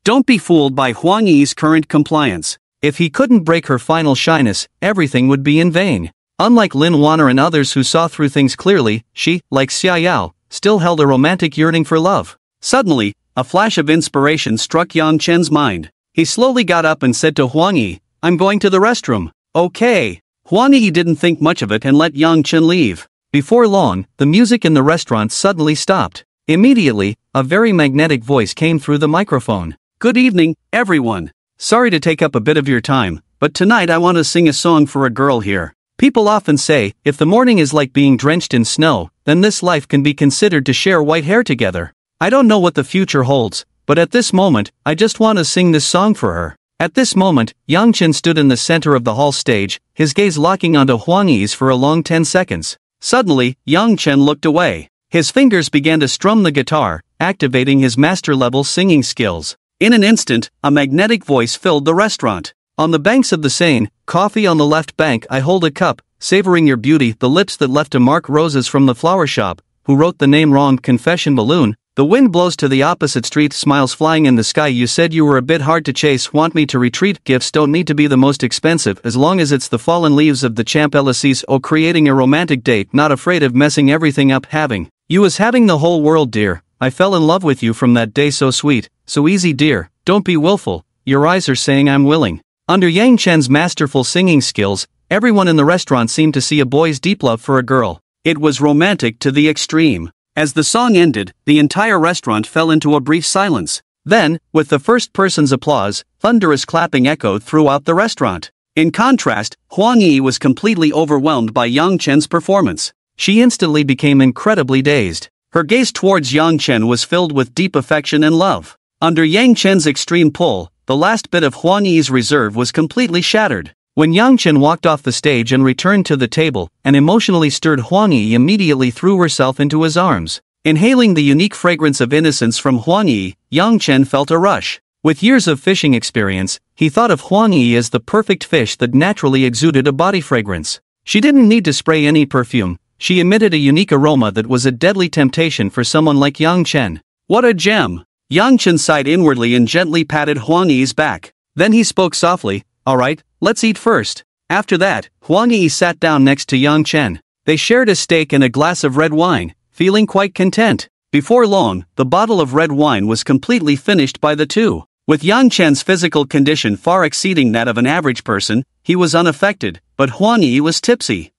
Don't be fooled by Huang Yi's current compliance. If he couldn't break her final shyness, everything would be in vain. Unlike Lin Wanner and others who saw through things clearly, she, like Xia Yao, still held a romantic yearning for love. Suddenly, a flash of inspiration struck Yang Chen's mind. He slowly got up and said to Huang Yi, "I'm going to the restroom." "Okay." Huang Yi didn't think much of it and let Yang Chen leave. Before long, the music in the restaurant suddenly stopped. Immediately, a very magnetic voice came through the microphone. "Good evening, everyone. Sorry to take up a bit of your time, but tonight I want to sing a song for a girl here. People often say, if the morning is like being drenched in snow, then this life can be considered to share white hair together. I don't know what the future holds, but at this moment, I just want to sing this song for her." At this moment, Yang Chen stood in the center of the hall stage, his gaze locking onto Huang Yi's for a long 10 seconds. Suddenly, Yang Chen looked away. His fingers began to strum the guitar, activating his master-level singing skills. In an instant, a magnetic voice filled the restaurant. "On the banks of the Seine, coffee on the left bank, I hold a cup, savoring your beauty, the lips that left a mark, roses from the flower shop, who wrote the name wrong, confession balloon, the wind blows to the opposite street, smiles flying in the sky, you said you were a bit hard to chase, want me to retreat, gifts don't need to be the most expensive, as long as it's the fallen leaves of the Champs-Élysées, oh creating a romantic date, not afraid of messing everything up, having you as having the whole world, dear, I fell in love with you from that day, so sweet, so easy, dear, don't be willful, your eyes are saying I'm willing." Under Yang Chen's masterful singing skills, everyone in the restaurant seemed to see a boy's deep love for a girl. It was romantic to the extreme. As the song ended, the entire restaurant fell into a brief silence. Then, with the first person's applause, thunderous clapping echoed throughout the restaurant. In contrast, Huang Yi was completely overwhelmed by Yang Chen's performance. She instantly became incredibly dazed. Her gaze towards Yang Chen was filled with deep affection and love. Under Yang Chen's extreme pull, the last bit of Huang Yi's reserve was completely shattered. When Yang Chen walked off the stage and returned to the table, an emotionally stirred Huang Yi immediately threw herself into his arms. Inhaling the unique fragrance of innocence from Huang Yi, Yang Chen felt a rush. With years of fishing experience, he thought of Huang Yi as the perfect fish that naturally exuded a body fragrance. She didn't need to spray any perfume. She emitted a unique aroma that was a deadly temptation for someone like Yang Chen. What a gem! Yang Chen sighed inwardly and gently patted Huang Yi's back. Then he spoke softly, "Alright, let's eat first." After that, Huang Yi sat down next to Yang Chen. They shared a steak and a glass of red wine, feeling quite content. Before long, the bottle of red wine was completely finished by the two. With Yang Chen's physical condition far exceeding that of an average person, he was unaffected, but Huang Yi was tipsy.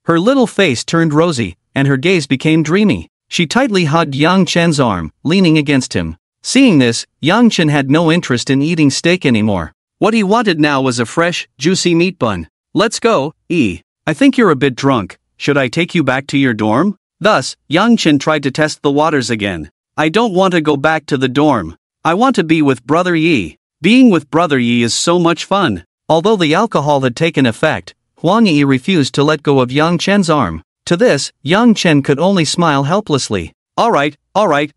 Her little face turned rosy, and her gaze became dreamy. She tightly hugged Yang Chen's arm, leaning against him. Seeing this, Yang Chen had no interest in eating steak anymore. What he wanted now was a fresh, juicy meat bun. "Let's go, E. I think you're a bit drunk. Should I take you back to your dorm?" Thus, Yang Chen tried to test the waters again. "I don't want to go back to the dorm. I want to be with Brother Yi. Being with Brother Yi is so much fun." Although the alcohol had taken effect, Huang Yi refused to let go of Yang Chen's arm. To this, Yang Chen could only smile helplessly. Alright,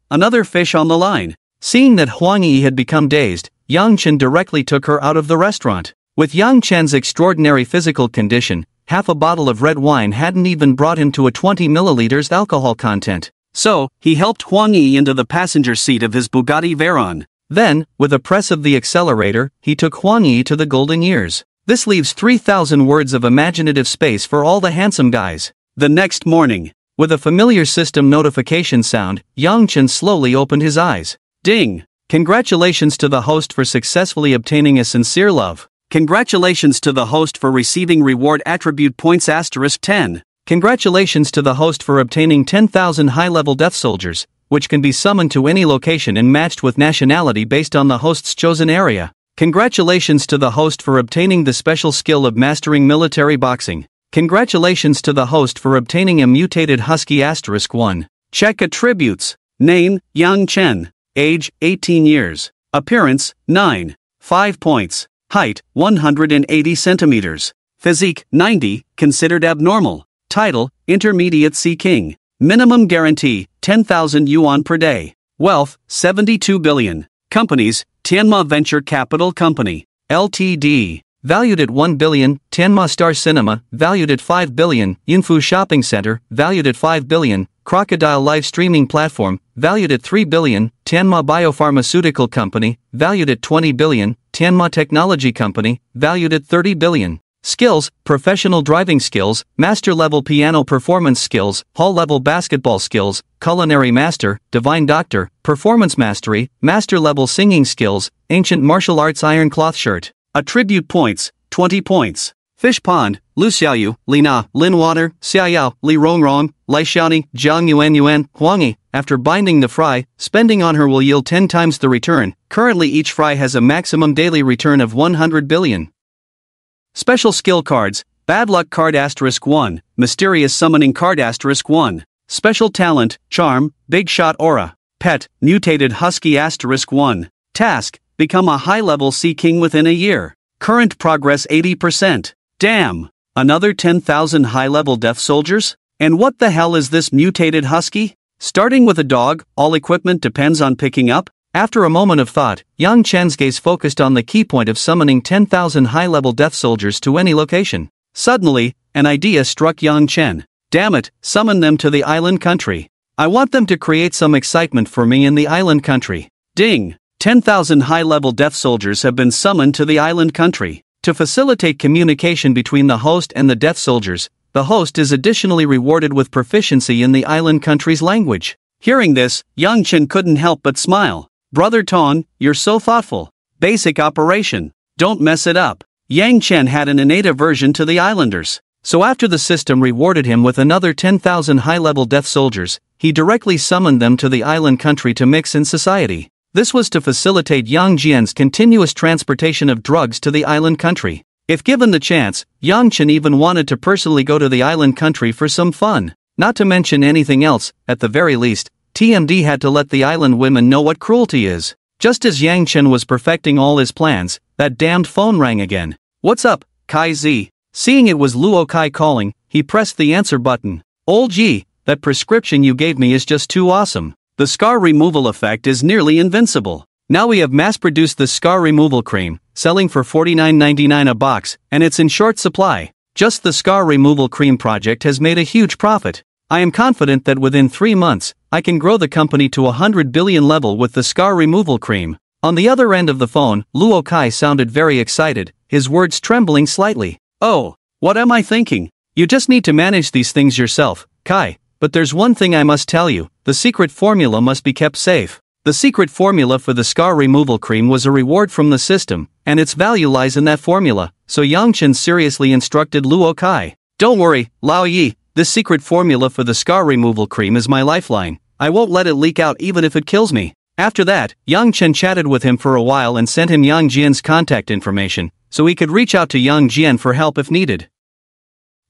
another fish on the line." Seeing that Huang Yi had become dazed, Yang Chen directly took her out of the restaurant. With Yang Chen's extraordinary physical condition, half a bottle of red wine hadn't even brought him to a 20 milliliters alcohol content. So, he helped Huang Yi into the passenger seat of his Bugatti Veyron. Then, with a press of the accelerator, he took Huang Yi to the golden years. This leaves 3,000 words of imaginative space for all the handsome guys. The next morning, with a familiar system notification sound, Yang Chen slowly opened his eyes. Ding! Congratulations to the host for successfully obtaining a sincere love. Congratulations to the host for receiving reward attribute points *10. Congratulations to the host for obtaining 10,000 high-level death soldiers, which can be summoned to any location and matched with nationality based on the host's chosen area. Congratulations to the host for obtaining the special skill of mastering military boxing. Congratulations to the host for obtaining a mutated husky *1. Check attributes. Name, Yang Chen. Age, 18 years. Appearance, 9. 5 points. Height, 180 centimeters. Physique, 90, considered abnormal. Title, Intermediate Sea King. Minimum guarantee, 10,000 yuan per day. Wealth, 72 billion. Companies, Tianma Venture Capital Company, Ltd. Valued at 1 billion, Tianma Star Cinema, valued at 5 billion, Yunfu Shopping Center, valued at 5 billion, Crocodile Live Streaming Platform, valued at 3 billion, Tianma Biopharmaceutical Company, valued at 20 billion, Tianma Technology Company, valued at 30 billion. Skills, professional driving skills, master-level piano performance skills, hall-level basketball skills, culinary master, divine doctor, performance mastery, master-level singing skills, ancient martial arts iron cloth shirt. Attribute points, 20 points. Fish Pond, Lu Xiaoyu, Li Na, Lin Water, Xiaoyao, Li Rongrong, Lai Xiaoni, Jiang Yuan, Huangyi. After binding the fry, spending on her will yield 10 times the return. Currently each fry has a maximum daily return of 100 billion. Special skill cards, Bad Luck card *1, Mysterious Summoning card *1, Special Talent, Charm, Big Shot Aura, Pet, Mutated Husky *1, Task, Become a high-level Sea King within a year, Current Progress 80%, Damn, another 10,000 high-level death soldiers? And what the hell is this mutated husky? Starting with a dog, all equipment depends on picking up? After a moment of thought, Yang Chen's gaze focused on the key point of summoning 10,000 high-level death soldiers to any location. Suddenly, an idea struck Yang Chen. Damn it, summon them to the island country. I want them to create some excitement for me in the island country. Ding! 10,000 high-level death soldiers have been summoned to the island country. To facilitate communication between the host and the death soldiers, the host is additionally rewarded with proficiency in the island country's language. Hearing this, Yang Chen couldn't help but smile. Brother Ton, you're so thoughtful. Basic operation. Don't mess it up. Yang Chen had an innate aversion to the islanders. So after the system rewarded him with another 10,000 high-level death soldiers, he directly summoned them to the island country to mix in society. This was to facilitate Yang Jian's continuous transportation of drugs to the island country. If given the chance, Yang Chen even wanted to personally go to the island country for some fun. Not to mention anything else, at the very least, TMD had to let the island women know what cruelty is. Just as Yang Chen was perfecting all his plans, that damned phone rang again. What's up, Kai Z? Seeing it was Luo Kai calling, he pressed the answer button. Old G, that prescription you gave me is just too awesome. The scar removal effect is nearly invincible. Now we have mass-produced the scar removal cream, selling for $49.99 a box, and it's in short supply. Just the scar removal cream project has made a huge profit. I am confident that within 3 months, I can grow the company to 100 billion level with the scar removal cream. On the other end of the phone, Luo Kai sounded very excited, his words trembling slightly. Oh, what am I thinking? You just need to manage these things yourself, Kai. But there's one thing I must tell you, the secret formula must be kept safe. The secret formula for the scar removal cream was a reward from the system, and its value lies in that formula, so Yang Chen seriously instructed Luo Kai. Don't worry, Lao Yi, this secret formula for the scar removal cream is my lifeline. I won't let it leak out even if it kills me. After that, Yang Chen chatted with him for a while and sent him Yang Jian's contact information, so he could reach out to Yang Jian for help if needed.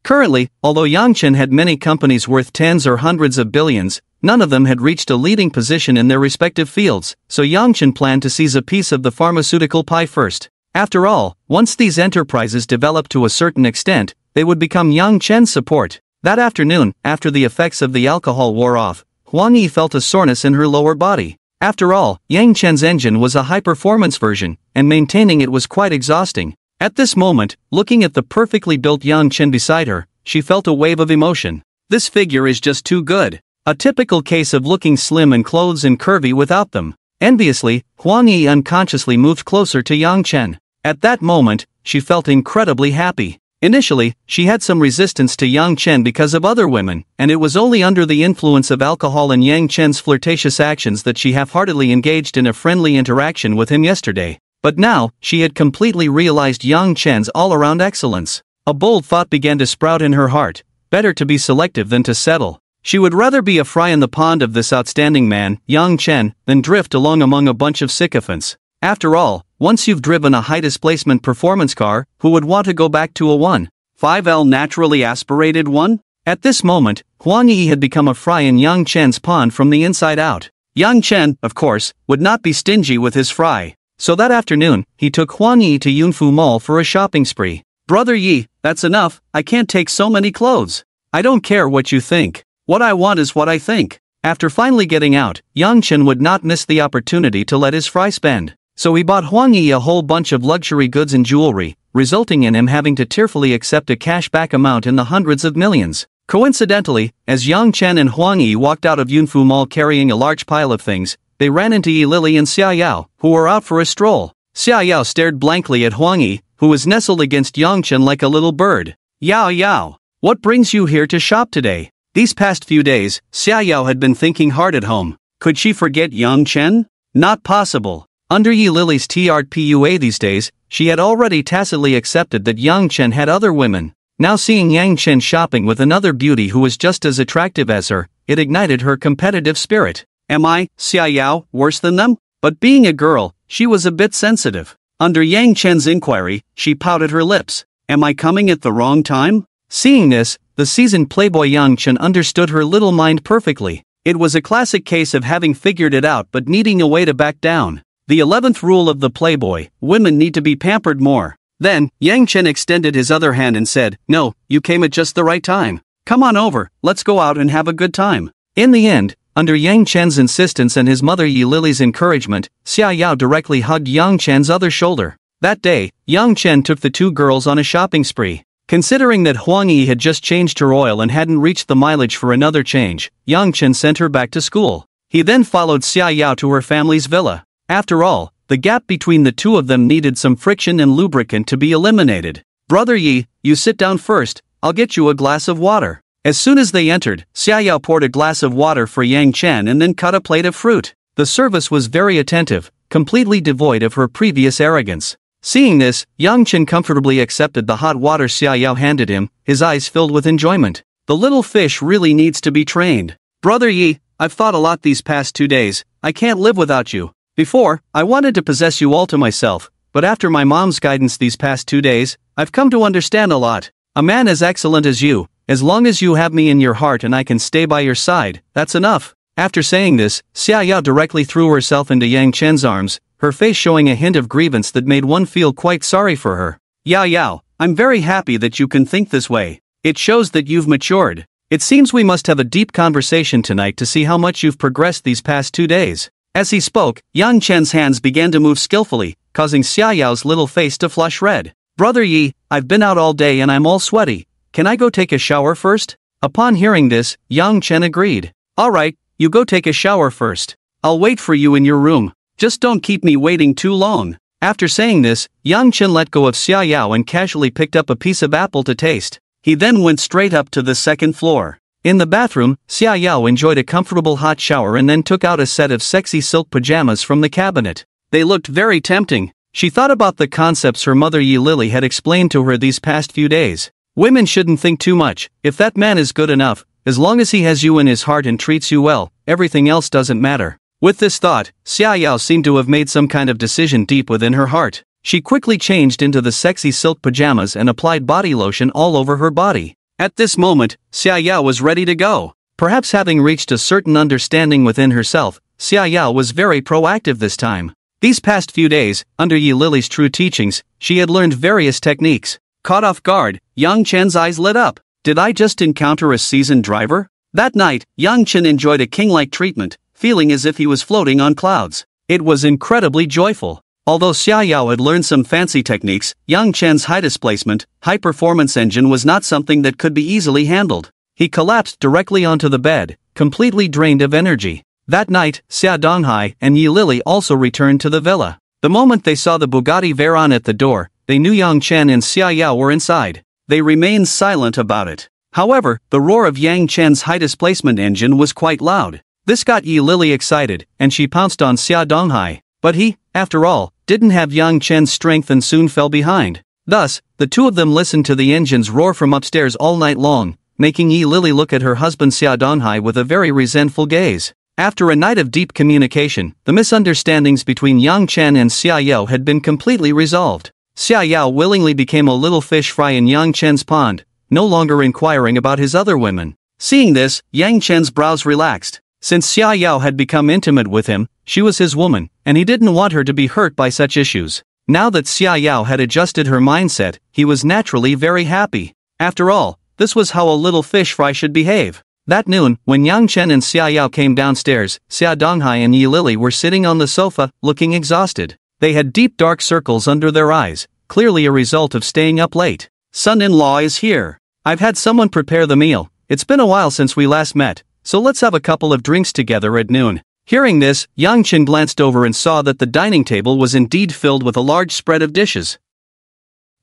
Currently, although Yang Chen had many companies worth tens or hundreds of billions, none of them had reached a leading position in their respective fields, so Yang Chen planned to seize a piece of the pharmaceutical pie first. After all, once these enterprises developed to a certain extent, they would become Yang Chen's support. That afternoon, after the effects of the alcohol wore off, Huang Yi felt a soreness in her lower body. After all, Yang Chen's engine was a high-performance version, and maintaining it was quite exhausting. At this moment, looking at the perfectly built Yang Chen beside her, she felt a wave of emotion. This figure is just too good. A typical case of looking slim in clothes and curvy without them. Enviously, Huang Yi unconsciously moved closer to Yang Chen. At that moment, she felt incredibly happy. Initially, she had some resistance to Yang Chen because of other women, and it was only under the influence of alcohol and Yang Chen's flirtatious actions that she half-heartedly engaged in a friendly interaction with him yesterday. But now, she had completely realized Yang Chen's all-around excellence. A bold thought began to sprout in her heart: better to be selective than to settle. She would rather be a fry in the pond of this outstanding man, Yang Chen, than drift along among a bunch of sycophants. After all, once you've driven a high-displacement performance car, who would want to go back to a 1.5L naturally aspirated one? At this moment, Huang Yi had become a fry in Yang Chen's pond from the inside out. Yang Chen, of course, would not be stingy with his fry. So that afternoon, he took Huang Yi to Yunfu Mall for a shopping spree. "Brother Yi, that's enough, I can't take so many clothes. I don't care what you think. What I want is what I think." After finally getting out, Yang Chen would not miss the opportunity to let his fry spend. So he bought Huang Yi a whole bunch of luxury goods and jewelry, resulting in him having to tearfully accept a cash-back amount in the hundreds of millions. Coincidentally, as Yang Chen and Huang Yi walked out of Yunfu Mall carrying a large pile of things, they ran into Yi Lily and Xia Yao, who were out for a stroll. Xia Yao stared blankly at Huang Yi, who was nestled against Yang Chen like a little bird. "Yao Yao, what brings you here to shop today?" These past few days, Xia Yao had been thinking hard at home. Could she forget Yang Chen? Not possible. Under Yi Lily's TRPUA these days, she had already tacitly accepted that Yang Chen had other women. Now seeing Yang Chen shopping with another beauty who was just as attractive as her, it ignited her competitive spirit. Am I, Xia Yao, worse than them? But being a girl, she was a bit sensitive. Under Yang Chen's inquiry, she pouted her lips. Am I coming at the wrong time? Seeing this, the seasoned playboy Yang Chen understood her little mind perfectly. It was a classic case of having figured it out but needing a way to back down. The 11th rule of the playboy: women need to be pampered more. Then, Yang Chen extended his other hand and said, "No, you came at just the right time. Come on over, let's go out and have a good time." In the end, under Yang Chen's insistence and his mother Yi Lily's encouragement, Xia Yao directly hugged Yang Chen's other shoulder. That day, Yang Chen took the two girls on a shopping spree. Considering that Huang Yi had just changed her oil and hadn't reached the mileage for another change, Yang Chen sent her back to school. He then followed Xia Yao to her family's villa. After all, the gap between the two of them needed some friction and lubricant to be eliminated. "Brother Yi, you sit down first, I'll get you a glass of water." As soon as they entered, Xia Yao poured a glass of water for Yang Chen and then cut a plate of fruit. The service was very attentive, completely devoid of her previous arrogance. Seeing this, Yang Chen comfortably accepted the hot water Xia Yao handed him, his eyes filled with enjoyment. The little fish really needs to be trained. "Brother Yi, I've thought a lot these past 2 days, I can't live without you. Before, I wanted to possess you all to myself, but after my mom's guidance these past 2 days, I've come to understand a lot. A man as excellent as you, as long as you have me in your heart and I can stay by your side, that's enough." After saying this, Xia Yao directly threw herself into Yang Chen's arms, her face showing a hint of grievance that made one feel quite sorry for her. "Yao Yao, I'm very happy that you can think this way. It shows that you've matured. It seems we must have a deep conversation tonight to see how much you've progressed these past 2 days." As he spoke, Yang Chen's hands began to move skillfully, causing Xia Yao's little face to flush red. "Brother Yi, I've been out all day and I'm all sweaty. Can I go take a shower first?" Upon hearing this, Yang Chen agreed. "All right, you go take a shower first. I'll wait for you in your room. Just don't keep me waiting too long." After saying this, Yang Chen let go of Xia Yao and casually picked up a piece of apple to taste. He then went straight up to the second floor. In the bathroom, Xia Yao enjoyed a comfortable hot shower and then took out a set of sexy silk pajamas from the cabinet. They looked very tempting. She thought about the concepts her mother Yi Lily had explained to her these past few days. Women shouldn't think too much. If that man is good enough, as long as he has you in his heart and treats you well, everything else doesn't matter. With this thought, Xia Yao seemed to have made some kind of decision deep within her heart. She quickly changed into the sexy silk pajamas and applied body lotion all over her body. At this moment, Xia Yao was ready to go. Perhaps having reached a certain understanding within herself, Xia Yao was very proactive this time. These past few days, under Yi Lily's true teachings, she had learned various techniques. Caught off guard, Yang Chen's eyes lit up. Did I just encounter a seasoned driver? That night, Yang Chen enjoyed a king-like treatment, feeling as if he was floating on clouds. It was incredibly joyful. Although Xia Yao had learned some fancy techniques, Yang Chen's high-displacement, high-performance engine was not something that could be easily handled. He collapsed directly onto the bed, completely drained of energy. That night, Xia Donghai and Yi Lily also returned to the villa. The moment they saw the Bugatti Veyron at the door, they knew Yang Chen and Xia Yao were inside. They remained silent about it. However, the roar of Yang Chen's high-displacement engine was quite loud. This got Yi Lily excited, and she pounced on Xia Donghai. But he, after all, didn't have Yang Chen's strength and soon fell behind. Thus, the two of them listened to the engine's roar from upstairs all night long, making Yi Lily look at her husband Xia Donghai with a very resentful gaze. After a night of deep communication, the misunderstandings between Yang Chen and Xia Yao had been completely resolved. Xia Yao willingly became a little fish fry in Yang Chen's pond, no longer inquiring about his other women. Seeing this, Yang Chen's brows relaxed. Since Xia Yao had become intimate with him, she was his woman, and he didn't want her to be hurt by such issues. Now that Xia Yao had adjusted her mindset, he was naturally very happy. After all, this was how a little fish fry should behave. That noon, when Yang Chen and Xia Yao came downstairs, Xia Donghai and Yi Lily were sitting on the sofa, looking exhausted. They had deep dark circles under their eyes, clearly a result of staying up late. Son-in-law is here. I've had someone prepare the meal. It's been a while since we last met, so let's have a couple of drinks together at noon. Hearing this, Yang Chen glanced over and saw that the dining table was indeed filled with a large spread of dishes.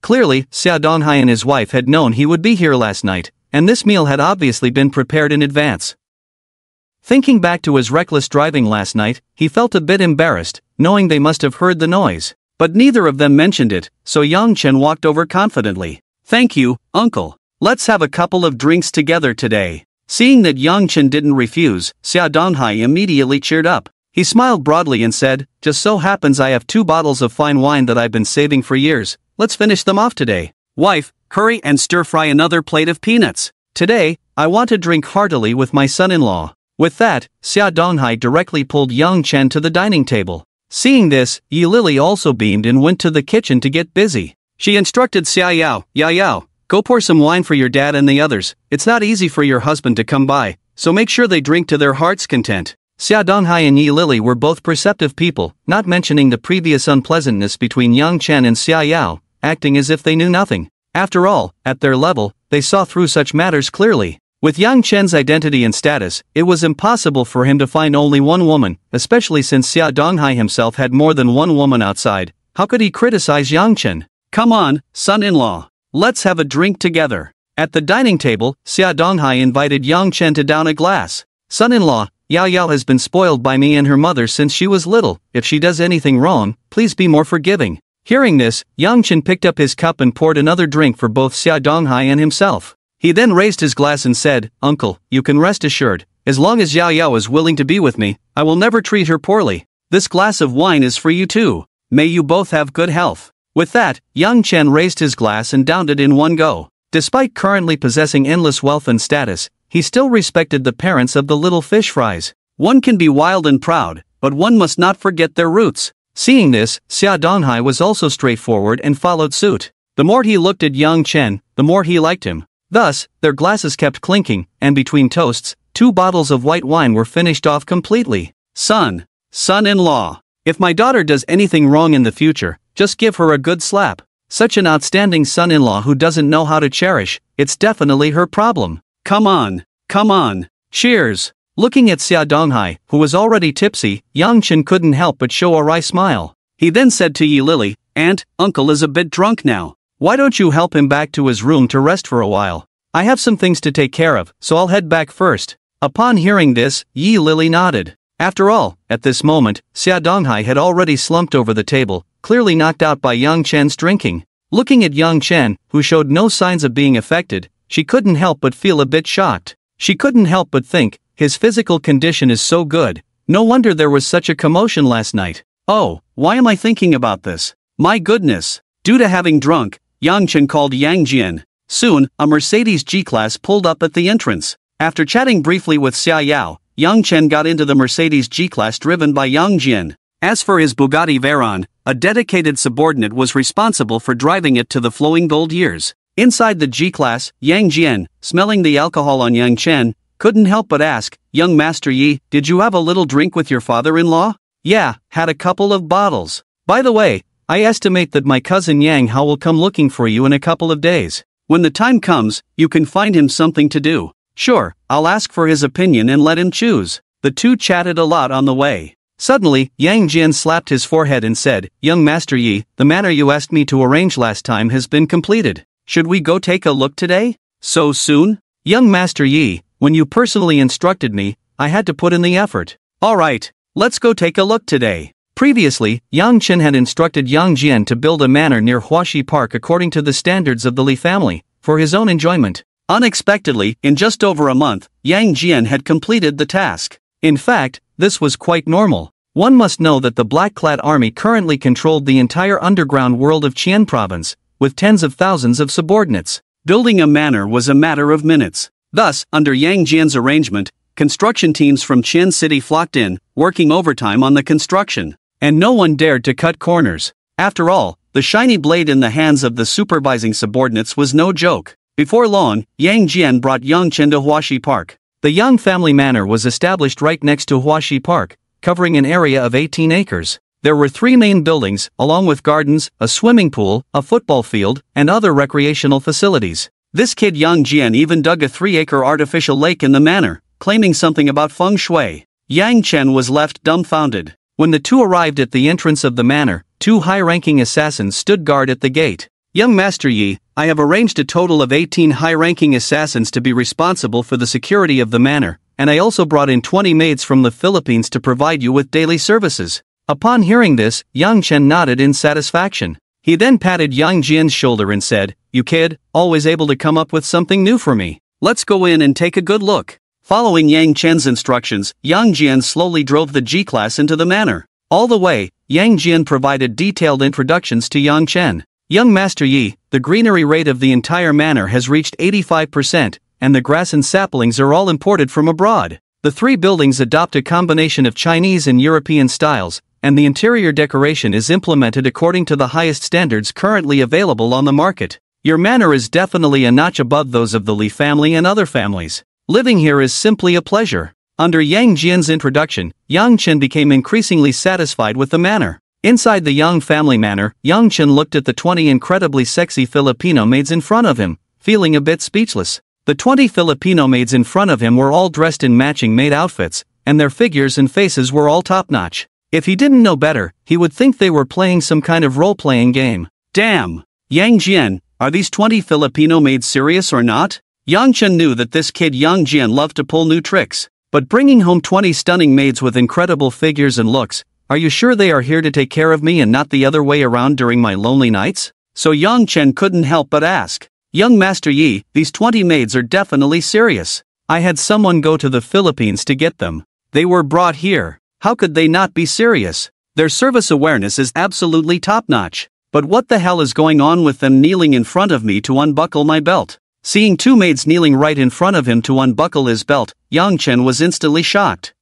Clearly, Xia Donghai and his wife had known he would be here last night, and this meal had obviously been prepared in advance. Thinking back to his reckless driving last night, he felt a bit embarrassed, knowing they must have heard the noise. But neither of them mentioned it, so Yang Chen walked over confidently. "Thank you, uncle. Let's have a couple of drinks together today." Seeing that Yang Chen didn't refuse, Xia Donghai immediately cheered up. He smiled broadly and said, "Just so happens I have 2 bottles of fine wine that I've been saving for years. Let's finish them off today. Wife, curry and stir-fry another plate of peanuts. Today, I want to drink heartily with my son-in-law." With that, Xia Donghai directly pulled Yang Chen to the dining table. Seeing this, Yi Lily also beamed and went to the kitchen to get busy. She instructed Xia Yao, Yao, "Go pour some wine for your dad and the others. It's not easy for your husband to come by, so make sure they drink to their heart's content." Xia Donghai and Yi Lily were both perceptive people, not mentioning the previous unpleasantness between Yang Chen and Xia Yao, acting as if they knew nothing. After all, at their level, they saw through such matters clearly. With Yang Chen's identity and status, it was impossible for him to find only one woman, especially since Xia Donghai himself had more than one woman outside. How could he criticize Yang Chen? "Come on, son-in-law. Let's have a drink together." At the dining table, Xia Donghai invited Yang Chen to down a glass. "Son-in-law, Yao Yao has been spoiled by me and her mother since she was little. If she does anything wrong, please be more forgiving." Hearing this, Yang Chen picked up his cup and poured another drink for both Xia Donghai and himself. He then raised his glass and said, "Uncle, you can rest assured, as long as Yao Yao is willing to be with me, I will never treat her poorly. This glass of wine is for you too. May you both have good health." With that, Yang Chen raised his glass and downed it in one go. Despite currently possessing endless wealth and status, he still respected the parents of the little fish fries. One can be wild and proud, but one must not forget their roots. Seeing this, Xia Donghai was also straightforward and followed suit. The more he looked at Yang Chen, the more he liked him. Thus, their glasses kept clinking, and between toasts, 2 bottles of white wine were finished off completely. Son-in-law, if my daughter does anything wrong in the future, just give her a good slap. Such an outstanding son-in-law who doesn't know how to cherish, it's definitely her problem. Come on. Cheers. Looking at Xia Donghai, who was already tipsy, Yang Chen couldn't help but show a wry smile. He then said to Yi Lily, "Aunt, uncle is a bit drunk now. Why don't you help him back to his room to rest for a while? I have some things to take care of, so I'll head back first." Upon hearing this, Yi Lily nodded. After all, at this moment, Xia Donghai had already slumped over the table, clearly knocked out by Yang Chen's drinking. Looking at Yang Chen, who showed no signs of being affected, she couldn't help but feel a bit shocked. She couldn't help but think, his physical condition is so good, no wonder there was such a commotion last night. Oh, why am I thinking about this? My goodness. Due to having drunk, Yang Chen called Yang Jian. Soon, a Mercedes G-Class pulled up at the entrance. After chatting briefly with Xia Yao, Yang Chen got into the Mercedes G-Class driven by Yang Jian. As for his Bugatti Veyron, a dedicated subordinate was responsible for driving it to the flowing gold years. Inside the G-Class, Yang Jian, smelling the alcohol on Yang Chen, couldn't help but ask, "Young Master Yi, did you have a little drink with your father-in-law?" "Yeah, had a couple of bottles. By the way, I estimate that my cousin Yang Hao will come looking for you in a couple of days. When the time comes, you can find him something to do." "Sure, I'll ask for his opinion and let him choose." The two chatted a lot on the way. Suddenly, Yang Jian slapped his forehead and said, "Young Master Yi, the manner you asked me to arrange last time has been completed. Should we go take a look today?" "So soon?" "Young Master Yi, when you personally instructed me, I had to put in the effort." "Alright, let's go take a look today." Previously, Yang Chen had instructed Yang Jian to build a manor near Huaxi Park according to the standards of the Li family, for his own enjoyment. Unexpectedly, in just over a month, Yang Jian had completed the task. In fact, this was quite normal. One must know that the black-clad army currently controlled the entire underground world of Qian province, with tens of thousands of subordinates. Building a manor was a matter of minutes. Thus, under Yang Jian's arrangement, construction teams from Qian City flocked in, working overtime on the construction. And no one dared to cut corners. After all, the shiny blade in the hands of the supervising subordinates was no joke. Before long, Yang Jian brought Yang Chen to Huaxi Park. The Yang family manor was established right next to Huaxi Park, covering an area of 18 acres. There were 3 main buildings, along with gardens, a swimming pool, a football field, and other recreational facilities. This kid Yang Jian even dug a 3-acre artificial lake in the manor, claiming something about feng shui. Yang Chen was left dumbfounded. When the two arrived at the entrance of the manor, 2 high-ranking assassins stood guard at the gate. "Young Master Yi, I have arranged a total of 18 high-ranking assassins to be responsible for the security of the manor, and I also brought in 20 maids from the Philippines to provide you with daily services." Upon hearing this, Yang Chen nodded in satisfaction. He then patted Yang Jian's shoulder and said, "You kid, always able to come up with something new for me. Let's go in and take a good look." Following Yang Chen's instructions, Yang Jian slowly drove the G-Class into the manor. All the way, Yang Jian provided detailed introductions to Yang Chen. "Young Master Yi, the greenery rate of the entire manor has reached 85%, and the grass and saplings are all imported from abroad. The 3 buildings adopt a combination of Chinese and European styles, and the interior decoration is implemented according to the highest standards currently available on the market. Your manor is definitely a notch above those of the Li family and other families. Living here is simply a pleasure." Under Yang Jian's introduction, Yang Chen became increasingly satisfied with the manor. Inside the Yang family manor, Yang Chen looked at the 20 incredibly sexy Filipino maids in front of him, feeling a bit speechless. The 20 Filipino maids in front of him were all dressed in matching maid outfits, and their figures and faces were all top-notch. If he didn't know better, he would think they were playing some kind of role-playing game. Damn! Yang Jian, are these 20 Filipino maids serious or not? Yang Chen knew that this kid Yang Jian loved to pull new tricks. But bringing home 20 stunning maids with incredible figures and looks, are you sure they are here to take care of me and not the other way around during my lonely nights? So Yang Chen couldn't help but ask, "Young Master Yi, these 20 maids are definitely serious. I had someone go to the Philippines to get them. They were brought here. How could they not be serious? Their service awareness is absolutely top-notch. But what the hell is going on with them kneeling in front of me to unbuckle my belt?" Seeing 2 maids kneeling right in front of him to unbuckle his belt, Yang Chen was instantly shocked.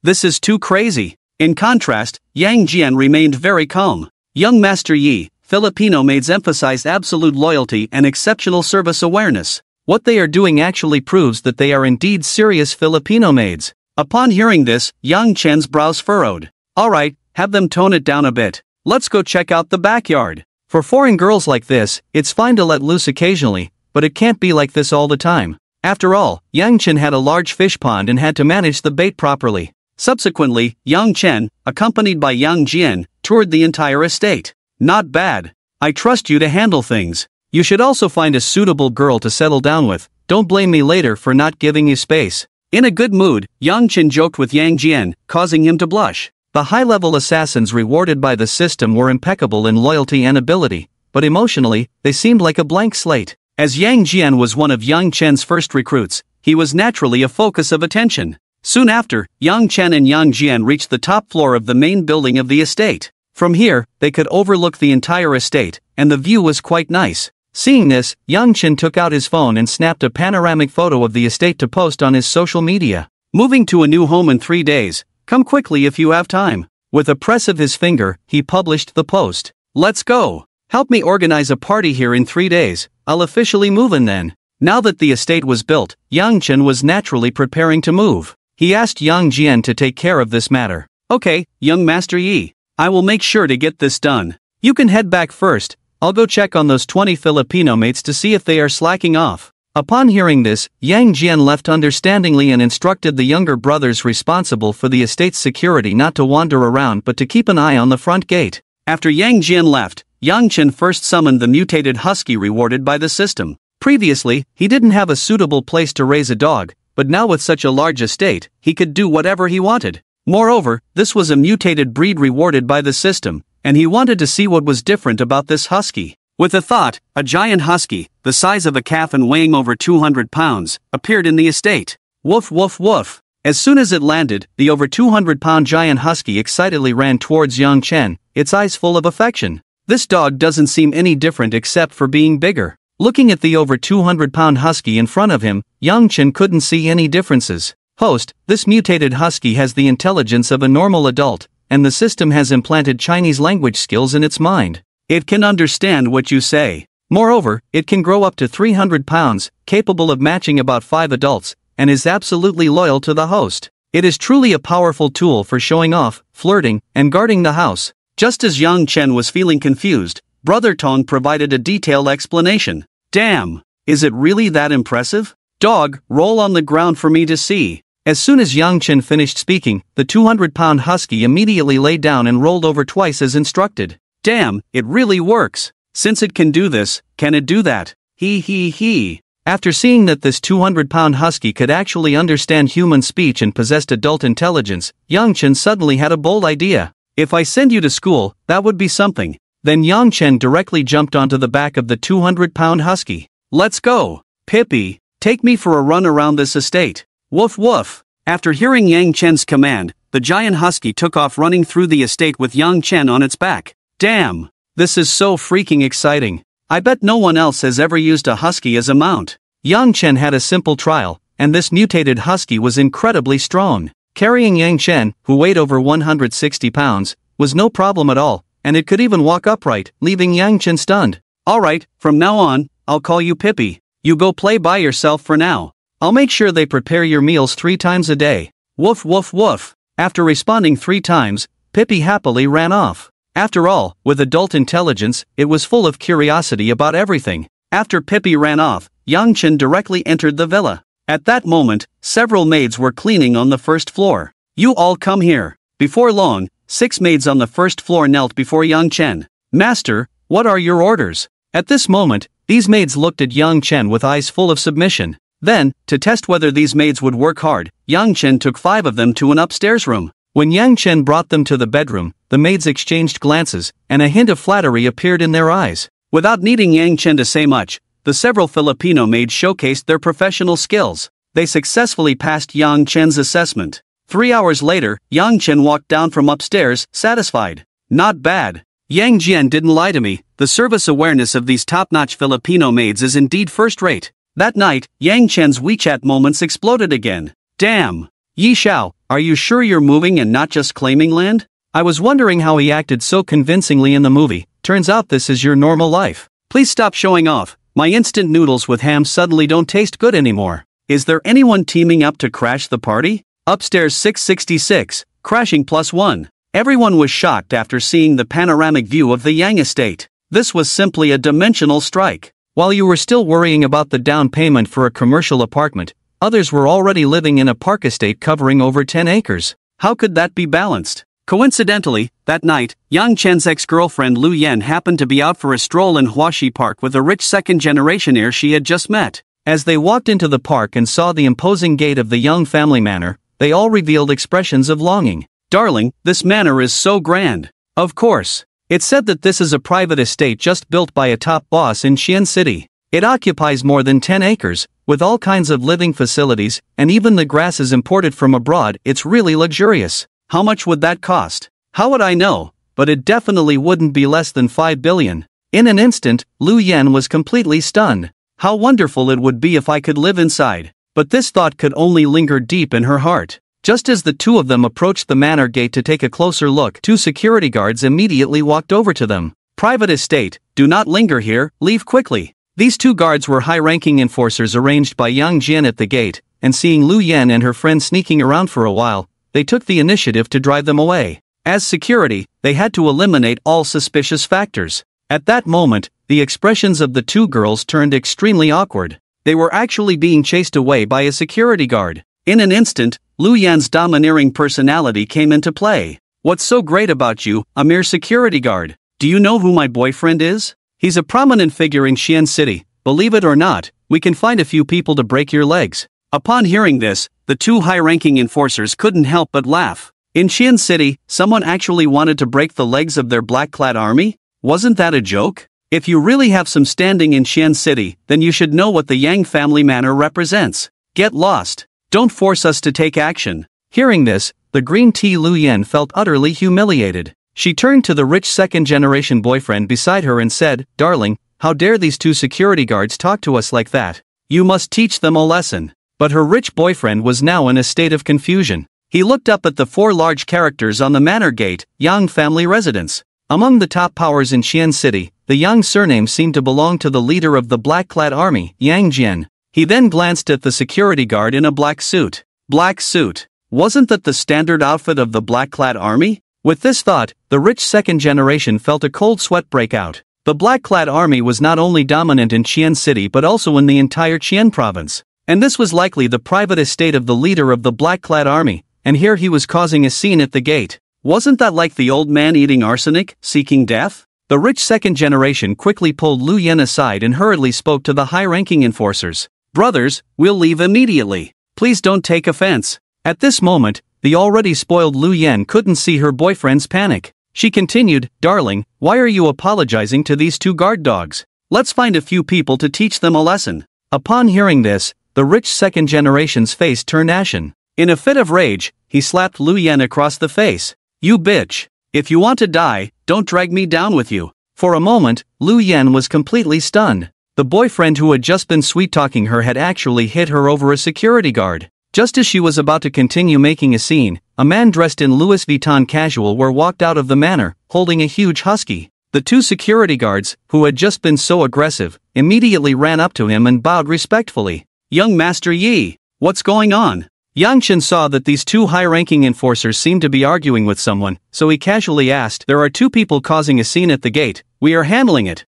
This is too crazy. In contrast, Yang Jian remained very calm. "Young Master Yi, Filipino maids emphasize absolute loyalty and exceptional service awareness. What they are doing actually proves that they are indeed serious Filipino maids." Upon hearing this, Yang Chen's brows furrowed. "Alright, have them tone it down a bit. Let's go check out the backyard. For foreign girls like this, it's fine to let loose occasionally, but it can't be like this all the time." After all, Yang Chen had a large fish pond and had to manage the bait properly. Subsequently, Yang Chen, accompanied by Yang Jian, toured the entire estate. "Not bad. I trust you to handle things. You should also find a suitable girl to settle down with. Don't blame me later for not giving you space." In a good mood, Yang Chen joked with Yang Jian, causing him to blush. The high-level assassins rewarded by the system were impeccable in loyalty and ability, but emotionally, they seemed like a blank slate. As Yang Jian was one of Yang Chen's first recruits, he was naturally a focus of attention. Soon after, Yang Chen and Yang Jian reached the top floor of the main building of the estate. From here, they could overlook the entire estate, and the view was quite nice. Seeing this, Yang Chen took out his phone and snapped a panoramic photo of the estate to post on his social media. "Moving to a new home in 3 days. Come quickly if you have time." With a press of his finger, he published the post. "Let's go. Help me organize a party here in 3 days. I'll officially move in then." Now that the estate was built, Yang Chen was naturally preparing to move. He asked Yang Jian to take care of this matter. "Okay, young Master Yi. I will make sure to get this done. You can head back first. I'll go check on those 20 Filipino mates to see if they are slacking off." Upon hearing this, Yang Jian left understandingly and instructed the younger brothers responsible for the estate's security not to wander around but to keep an eye on the front gate. After Yang Jian left, Yang Chen first summoned the mutated husky rewarded by the system. Previously, he didn't have a suitable place to raise a dog, but now with such a large estate, he could do whatever he wanted. Moreover, this was a mutated breed rewarded by the system, and he wanted to see what was different about this husky. With a thought, a giant husky, the size of a calf and weighing over 200 pounds, appeared in the estate. Woof woof woof. As soon as it landed, the over 200-pound giant husky excitedly ran towards Yang Chen, its eyes full of affection. This dog doesn't seem any different except for being bigger. Looking at the over 200-pound husky in front of him, Yang Chen couldn't see any differences. Host, this mutated husky has the intelligence of a normal adult, and the system has implanted Chinese language skills in its mind. It can understand what you say. Moreover, it can grow up to 300 pounds, capable of matching about 5 adults, and is absolutely loyal to the host. It is truly a powerful tool for showing off, flirting, and guarding the house. Just as Yang Chen was feeling confused, Brother Tong provided a detailed explanation. Damn! Is it really that impressive? Dog, roll on the ground for me to see. As soon as Yang Chen finished speaking, the 200-pound husky immediately lay down and rolled over twice as instructed. Damn, it really works. Since it can do this, can it do that? He. After seeing that this 200-pound husky could actually understand human speech and possessed adult intelligence, Yang Chen suddenly had a bold idea. If I send you to school, that would be something. Then Yang Chen directly jumped onto the back of the 200-pound husky. Let's go. Pippi, take me for a run around this estate. Woof woof. After hearing Yang Chen's command, the giant husky took off running through the estate with Yang Chen on its back. Damn! This is so freaking exciting. I bet no one else has ever used a husky as a mount. Yang Chen had a simple trial, and this mutated husky was incredibly strong. Carrying Yang Chen, who weighed over 160 pounds, was no problem at all, and it could even walk upright, leaving Yang Chen stunned. Alright, from now on, I'll call you Pippi. You go play by yourself for now. I'll make sure they prepare your meals 3 times a day. Woof woof woof. After responding 3 times, Pippi happily ran off. After all, with adult intelligence, it was full of curiosity about everything. After Pippi ran off, Yang Chen directly entered the villa. At that moment, several maids were cleaning on the first floor. You all come here. Before long, 6 maids on the first floor knelt before Yang Chen. Master, what are your orders? At this moment, these maids looked at Yang Chen with eyes full of submission. Then, to test whether these maids would work hard, Yang Chen took 5 of them to an upstairs room. When Yang Chen brought them to the bedroom, the maids exchanged glances, and a hint of flattery appeared in their eyes. Without needing Yang Chen to say much, the several Filipino maids showcased their professional skills. They successfully passed Yang Chen's assessment. 3 hours later, Yang Chen walked down from upstairs, satisfied. Not bad. Yang Jian didn't lie to me, the service awareness of these top-notch Filipino maids is indeed first-rate. That night, Yang Chen's WeChat moments exploded again. Damn! Yi Xiao, are you sure you're moving and not just claiming land? I was wondering how he acted so convincingly in the movie. Turns out this is your normal life. Please stop showing off. My instant noodles with ham suddenly don't taste good anymore. Is there anyone teaming up to crash the party? Upstairs 666, crashing +1. Everyone was shocked after seeing the panoramic view of the Yang estate. This was simply a dimensional strike. While you were still worrying about the down payment for a commercial apartment, others were already living in a park estate covering over 10 acres. How could that be balanced? Coincidentally, that night, Yang Chen's ex-girlfriend Lu Yan happened to be out for a stroll in Huaxi Park with a rich second-generation heir she had just met. As they walked into the park and saw the imposing gate of the Young family manor, they all revealed expressions of longing. Darling, this manor is so grand. Of course. It's said that this is a private estate just built by a top boss in Xi'an City. It occupies more than 10 acres, with all kinds of living facilities, and even the grass is imported from abroad. It's really luxurious. How much would that cost? How would I know? But it definitely wouldn't be less than 5 billion. In an instant, Lu Yan was completely stunned. How wonderful it would be if I could live inside. But this thought could only linger deep in her heart. Just as the two of them approached the manor gate to take a closer look, 2 security guards immediately walked over to them. Private estate, do not linger here, leave quickly. These 2 guards were high-ranking enforcers arranged by Yang Jian at the gate, and seeing Lu Yan and her friend sneaking around for a while, they took the initiative to drive them away. As security, they had to eliminate all suspicious factors. At that moment, the expressions of the 2 girls turned extremely awkward. they were actually being chased away by a security guard. In an instant, Lu Yan's domineering personality came into play. "What's so great about you, a mere security guard? Do you know who my boyfriend is? He's a prominent figure in Xian City. Believe it or not, we can find a few people to break your legs." Upon hearing this, the two high-ranking enforcers couldn't help but laugh. In Xian City, someone actually wanted to break the legs of their black-clad army? Wasn't that a joke? If you really have some standing in Xian City, then you should know what the Yang family manor represents. Get lost. Don't force us to take action. Hearing this, the green tea Lu Yan felt utterly humiliated. She turned to the rich second-generation boyfriend beside her and said, "Darling, how dare these two security guards talk to us like that? You must teach them a lesson." But her rich boyfriend was now in a state of confusion. He looked up at the four large characters on the manor gate, Yang family residence. Among the top powers in Xian City, the Yang surname seemed to belong to the leader of the black-clad army, Yang Jian. He then glanced at the security guard in a black suit. Black suit? Wasn't that the standard outfit of the black-clad army? With this thought, the rich second generation felt a cold sweat break out. The black-clad army was not only dominant in Xian City but also in the entire Qian province. And this was likely the private estate of the leader of the black-clad army, and here he was causing a scene at the gate. Wasn't that like the old man eating arsenic, seeking death? The rich second generation quickly pulled Lu Yan aside and hurriedly spoke to the high-ranking enforcers. "Brothers, we'll leave immediately. Please don't take offense." At this moment, the already spoiled Lu Yan couldn't see her boyfriend's panic. She continued, "Darling, why are you apologizing to these two guard dogs? Let's find a few people to teach them a lesson." Upon hearing this, the rich second generation's face turned ashen. In a fit of rage, he slapped Lu Yan across the face. "You bitch! If you want to die, don't drag me down with you." For a moment, Lu Yan was completely stunned. The boyfriend who had just been sweet-talking her had actually hit her over a security guard. Just as she was about to continue making a scene, a man dressed in Louis Vuitton casual wear walked out of the manor, holding a huge husky. The two security guards, who had just been so aggressive, immediately ran up to him and bowed respectfully. "Young Master Yi, what's going on?" Yang Chen saw that these two high-ranking enforcers seemed to be arguing with someone, so he casually asked, "There are two people causing a scene at the gate. We are handling it."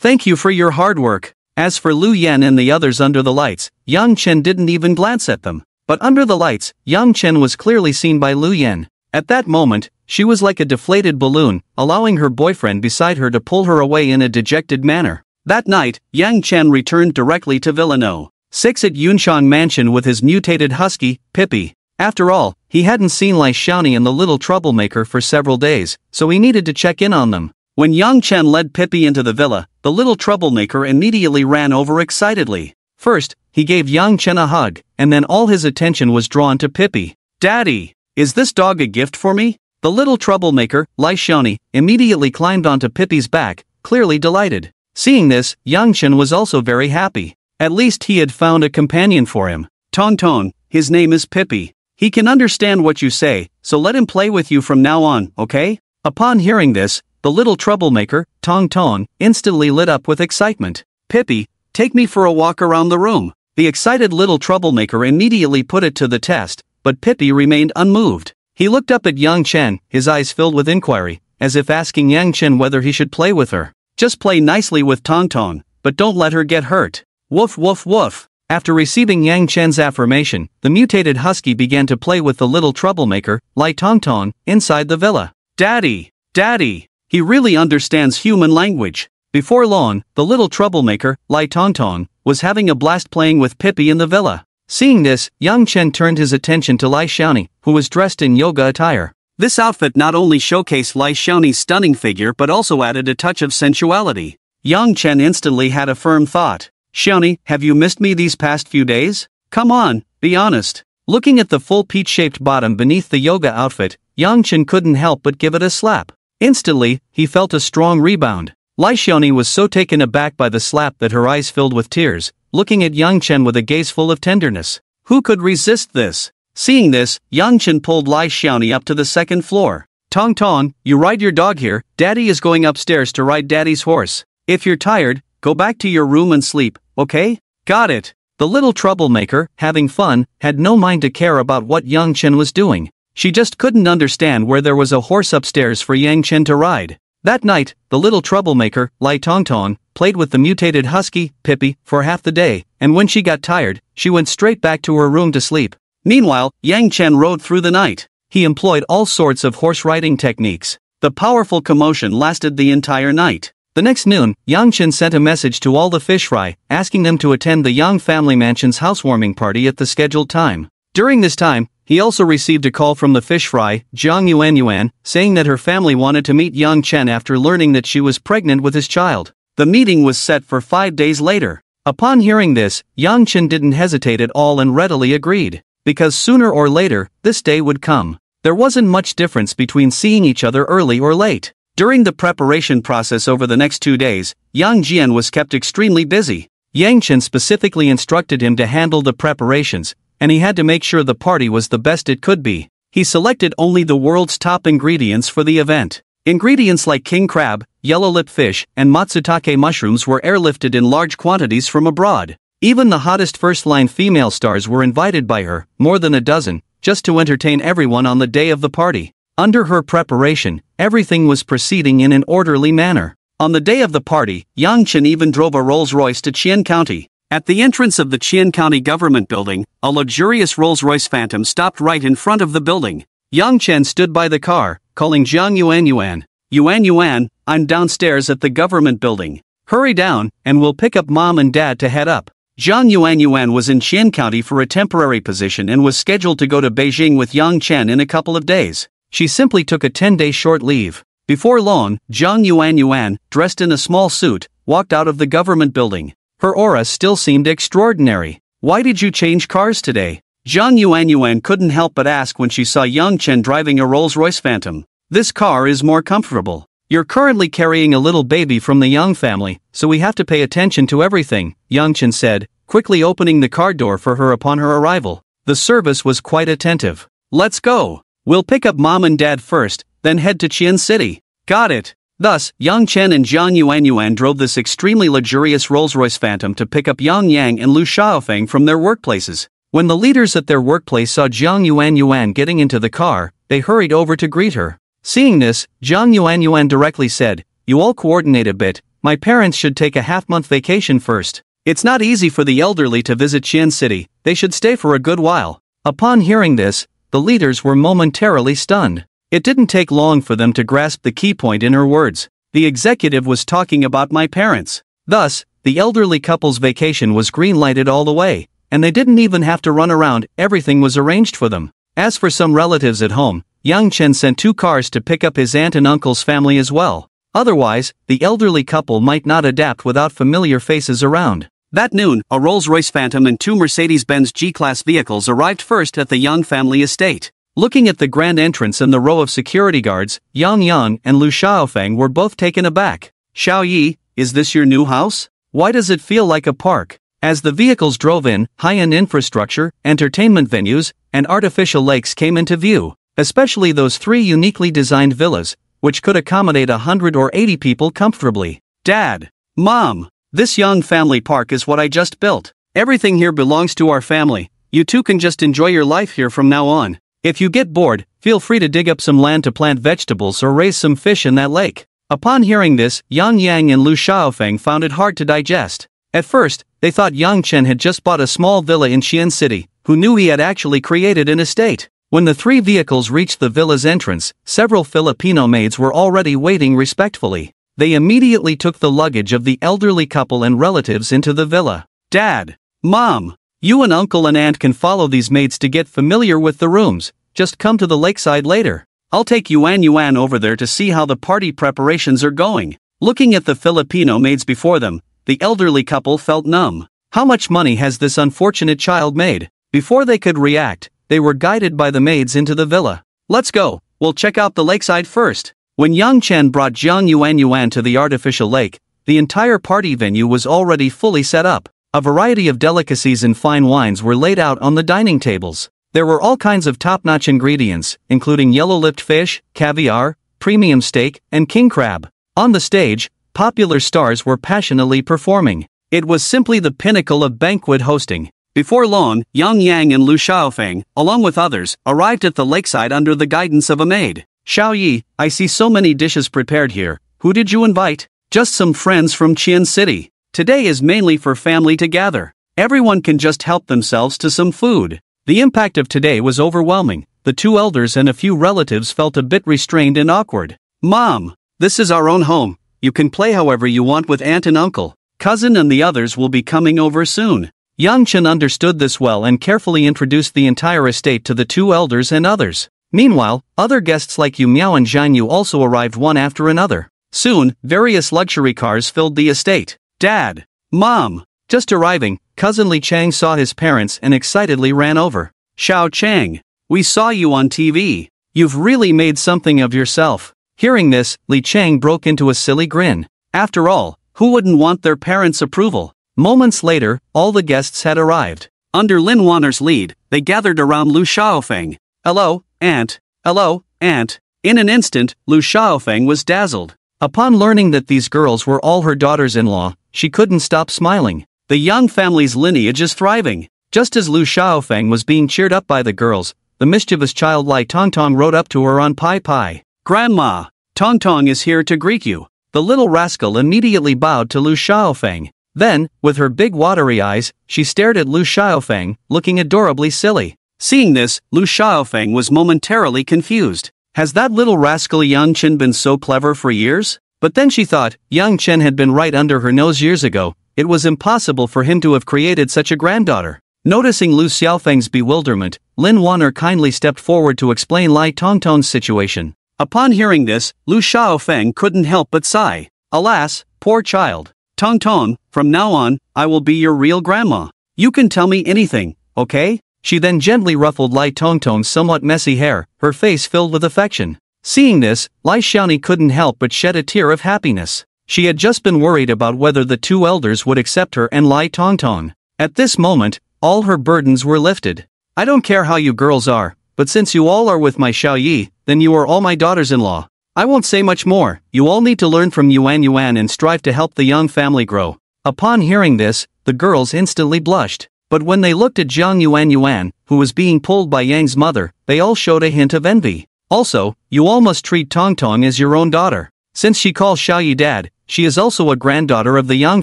Thank you for your hard work." As for Lu Yan and the others under the lights, Yang Chen didn't even glance at them. But under the lights, Yang Chen was clearly seen by Lu Yan. At that moment, she was like a deflated balloon, allowing her boyfriend beside her to pull her away in a dejected manner. That night, Yang Chen returned directly to Villa No. 6 at Yunshang Mansion with his mutated husky, Pippi. After all, he hadn't seen Lai Xiaoni and the little troublemaker for several days, so he needed to check in on them. When Yang Chen led Pippi into the villa, the little troublemaker immediately ran over excitedly. First, he gave Yang Chen a hug, and then all his attention was drawn to Pippi. "Daddy, is this dog a gift for me?" The little troublemaker, Lai Xiaoni, immediately climbed onto Pippi's back, clearly delighted. Seeing this, Yang Chen was also very happy. At least he had found a companion for him. "Tong Tong, his name is Pippi. He can understand what you say, so let him play with you from now on, okay?" Upon hearing this, the little troublemaker, Tong Tong, instantly lit up with excitement. "Pippi, take me for a walk around the room." The excited little troublemaker immediately put it to the test, but Pippi remained unmoved. He looked up at Yang Chen, his eyes filled with inquiry, as if asking Yang Chen whether he should play with her. "Just play nicely with Tong Tong, but don't let her get hurt." Woof woof woof. After receiving Yang Chen's affirmation, the mutated husky began to play with the little troublemaker, Lai Tongtong, inside the villa. "Daddy! Daddy! He really understands human language." Before long, the little troublemaker, Lai Tongtong, was having a blast playing with Pippi in the villa. Seeing this, Yang Chen turned his attention to Lai Xiaoni, who was dressed in yoga attire. This outfit not only showcased Lai Xiaoni's stunning figure but also added a touch of sensuality. Yang Chen instantly had a firm thought. "Xiaoni, have you missed me these past few days? Come on, be honest." Looking at the full peach-shaped bottom beneath the yoga outfit, Yang Chen couldn't help but give it a slap. Instantly, he felt a strong rebound. Lai Xiaoni was so taken aback by the slap that her eyes filled with tears, looking at Yang Chen with a gaze full of tenderness. Who could resist this? Seeing this, Yang Chen pulled Lai Xiaoni up to the second floor. "Tong Tong, you ride your dog here. Daddy is going upstairs to ride Daddy's horse. If you're tired, go back to your room and sleep, okay?" "Got it." The little troublemaker, having fun, had no mind to care about what Yang Chen was doing. She just couldn't understand where there was a horse upstairs for Yang Chen to ride. That night, the little troublemaker, Lai Tongtong, played with the mutated husky, Pippi, for half the day, and when she got tired, she went straight back to her room to sleep. Meanwhile, Yang Chen rode through the night. He employed all sorts of horse riding techniques. The powerful commotion lasted the entire night. The next noon, Yang Chen sent a message to all the fish fry, asking them to attend the Yang family mansion's housewarming party at the scheduled time. During this time, he also received a call from the fish fry, Jiang Yuan, saying that her family wanted to meet Yang Chen after learning that she was pregnant with his child. The meeting was set for 5 days later. Upon hearing this, Yang Chen didn't hesitate at all and readily agreed, because sooner or later, this day would come. There wasn't much difference between seeing each other early or late. During the preparation process over the next 2 days, Yang Jian was kept extremely busy. Yang Chen specifically instructed him to handle the preparations, and he had to make sure the party was the best it could be. He selected only the world's top ingredients for the event. Ingredients like king crab, yellow-lipped fish, and matsutake mushrooms were airlifted in large quantities from abroad. Even the hottest first-line female stars were invited by her, more than a dozen, just to entertain everyone on the day of the party. Under her preparation, everything was proceeding in an orderly manner. On the day of the party, Yang Chen even drove a Rolls-Royce to Qian County. At the entrance of the Qian County government building, a luxurious Rolls-Royce Phantom stopped right in front of the building. Yang Chen stood by the car, calling Jiang Yuan. Yuan, I'm downstairs at the government building. Hurry down, and we'll pick up mom and dad to head up. Jiang Yuan was in Qian County for a temporary position and was scheduled to go to Beijing with Yang Chen in a couple of days. She simply took a 10-day short leave. Before long, Jiang Yuan, dressed in a small suit, walked out of the government building. Her aura still seemed extraordinary. Why did you change cars today? Jiang Yuan couldn't help but ask when she saw Yang Chen driving a Rolls-Royce Phantom. This car is more comfortable. You're currently carrying a little baby from the Yang family, so we have to pay attention to everything, Yang Chen said, quickly opening the car door for her upon her arrival. The service was quite attentive. Let's go. We'll pick up mom and dad first, then head to Qian City. Got it. Thus, Yang Chen and Jiang Yuan drove this extremely luxurious Rolls-Royce Phantom to pick up Yang Yang and Lu Xiaofeng from their workplaces. When the leaders at their workplace saw Jiang Yuan getting into the car, they hurried over to greet her. Seeing this, Jiang Yuan directly said, "You all coordinate a bit, my parents should take a half-month vacation first. It's not easy for the elderly to visit Qian City, they should stay for a good while." Upon hearing this, the leaders were momentarily stunned. It didn't take long for them to grasp the key point in her words. The executive was talking about my parents. Thus, the elderly couple's vacation was green-lighted all the way, and they didn't even have to run around, everything was arranged for them. As for some relatives at home, Yang Chen sent 2 cars to pick up his aunt and uncle's family as well. Otherwise, the elderly couple might not adapt without familiar faces around. That noon, a Rolls-Royce Phantom and 2 Mercedes-Benz G-Class vehicles arrived first at the Yang family estate. Looking at the grand entrance and the row of security guards, Yang and Lu Xiaofeng were both taken aback. "Xiao Yi, is this your new house? Why does it feel like a park?" As the vehicles drove in, high-end infrastructure, entertainment venues, and artificial lakes came into view, especially those 3 uniquely designed villas, which could accommodate 100 or 80 people comfortably. "Dad, Mom, this Yang family park is what I just built. Everything here belongs to our family. You two can just enjoy your life here from now on. If you get bored, feel free to dig up some land to plant vegetables or raise some fish in that lake." Upon hearing this, Yang and Lu Xiaofeng found it hard to digest. At first, they thought Yang Chen had just bought a small villa in Qian City, who knew he had actually created an estate. When the 3 vehicles reached the villa's entrance, several Filipino maids were already waiting respectfully. They immediately took the luggage of the elderly couple and relatives into the villa. "Dad, Mom, you and Uncle and Aunt can follow these maids to get familiar with the rooms. Just come to the lakeside later. I'll take Yuan over there to see how the party preparations are going." Looking at the Filipino maids before them, the elderly couple felt numb. How much money has this unfortunate child made? Before they could react, they were guided by the maids into the villa. "Let's go, we'll check out the lakeside first." When Yang Chen brought Jiang Yuan to the artificial lake, the entire party venue was already fully set up. A variety of delicacies and fine wines were laid out on the dining tables. There were all kinds of top-notch ingredients, including yellow-lipped fish, caviar, premium steak, and king crab. On the stage, popular stars were passionately performing. It was simply the pinnacle of banquet hosting. Before long, Yang and Lu Xiaofeng, along with others, arrived at the lakeside under the guidance of a maid. "Xiao Yi, I see so many dishes prepared here. Who did you invite? Just some friends from Qian City. Today is mainly for family to gather. Everyone can just help themselves to some food. The impact of today was overwhelming. The two elders and a few relatives felt a bit restrained and awkward. Mom, this is our own home. You can play however you want with aunt and uncle. Cousin and the others will be coming over soon. Yang Chen understood this well and carefully introduced the entire estate to the two elders and others. Meanwhile, other guests like Yu Miao and Zhang Yu also arrived one after another. Soon, various luxury cars filled the estate. Dad! Mom! Just arriving, cousin Li Chang saw his parents and excitedly ran over. Xiao Chang! We saw you on TV. You've really made something of yourself. Hearing this, Li Chang broke into a silly grin. After all, who wouldn't want their parents' approval? Moments later, all the guests had arrived. Under Lin Wanner's lead, they gathered around Lu Xiaofeng. Hello, aunt. Hello, aunt. In an instant, Lu Xiaofeng was dazzled. Upon learning that these girls were all her daughters-in-law, she couldn't stop smiling. The Yang family's lineage is thriving. Just as Lu Xiaofeng was being cheered up by the girls, the mischievous child Lai Tongtong rode up to her on Pai Pai. Grandma, Tongtong is here to greet you. The little rascal immediately bowed to Lu Xiaofeng. Then, with her big watery eyes, she stared at Lu Xiaofeng, looking adorably silly. Seeing this, Lu Xiaofeng was momentarily confused. Has that little rascal Yang Chen been so clever for years? But then she thought, Yang Chen had been right under her nose years ago. It was impossible for him to have created such a granddaughter. Noticing Lu Xiaofeng's bewilderment, Lin Wanner kindly stepped forward to explain Lai Tongtong's situation. Upon hearing this, Lu Xiaofeng couldn't help but sigh. Alas, poor child. Tongtong, from now on, I will be your real grandma. You can tell me anything, okay? She then gently ruffled Lai Tongtong's somewhat messy hair, her face filled with affection. Seeing this, Lai Xiaoni couldn't help but shed a tear of happiness. She had just been worried about whether the two elders would accept her and Lai Tongtong. At this moment, all her burdens were lifted. I don't care how you girls are, but since you all are with my Xiao Yi, then you are all my daughters-in-law. I won't say much more. You all need to learn from Yuan and strive to help the Yang family grow. Upon hearing this, the girls instantly blushed. But when they looked at Zhang Yuan, who was being pulled by Yang's mother, they all showed a hint of envy. Also, you all must treat Tongtong as your own daughter. Since she calls Xiao Yi dad, she is also a granddaughter of the Yang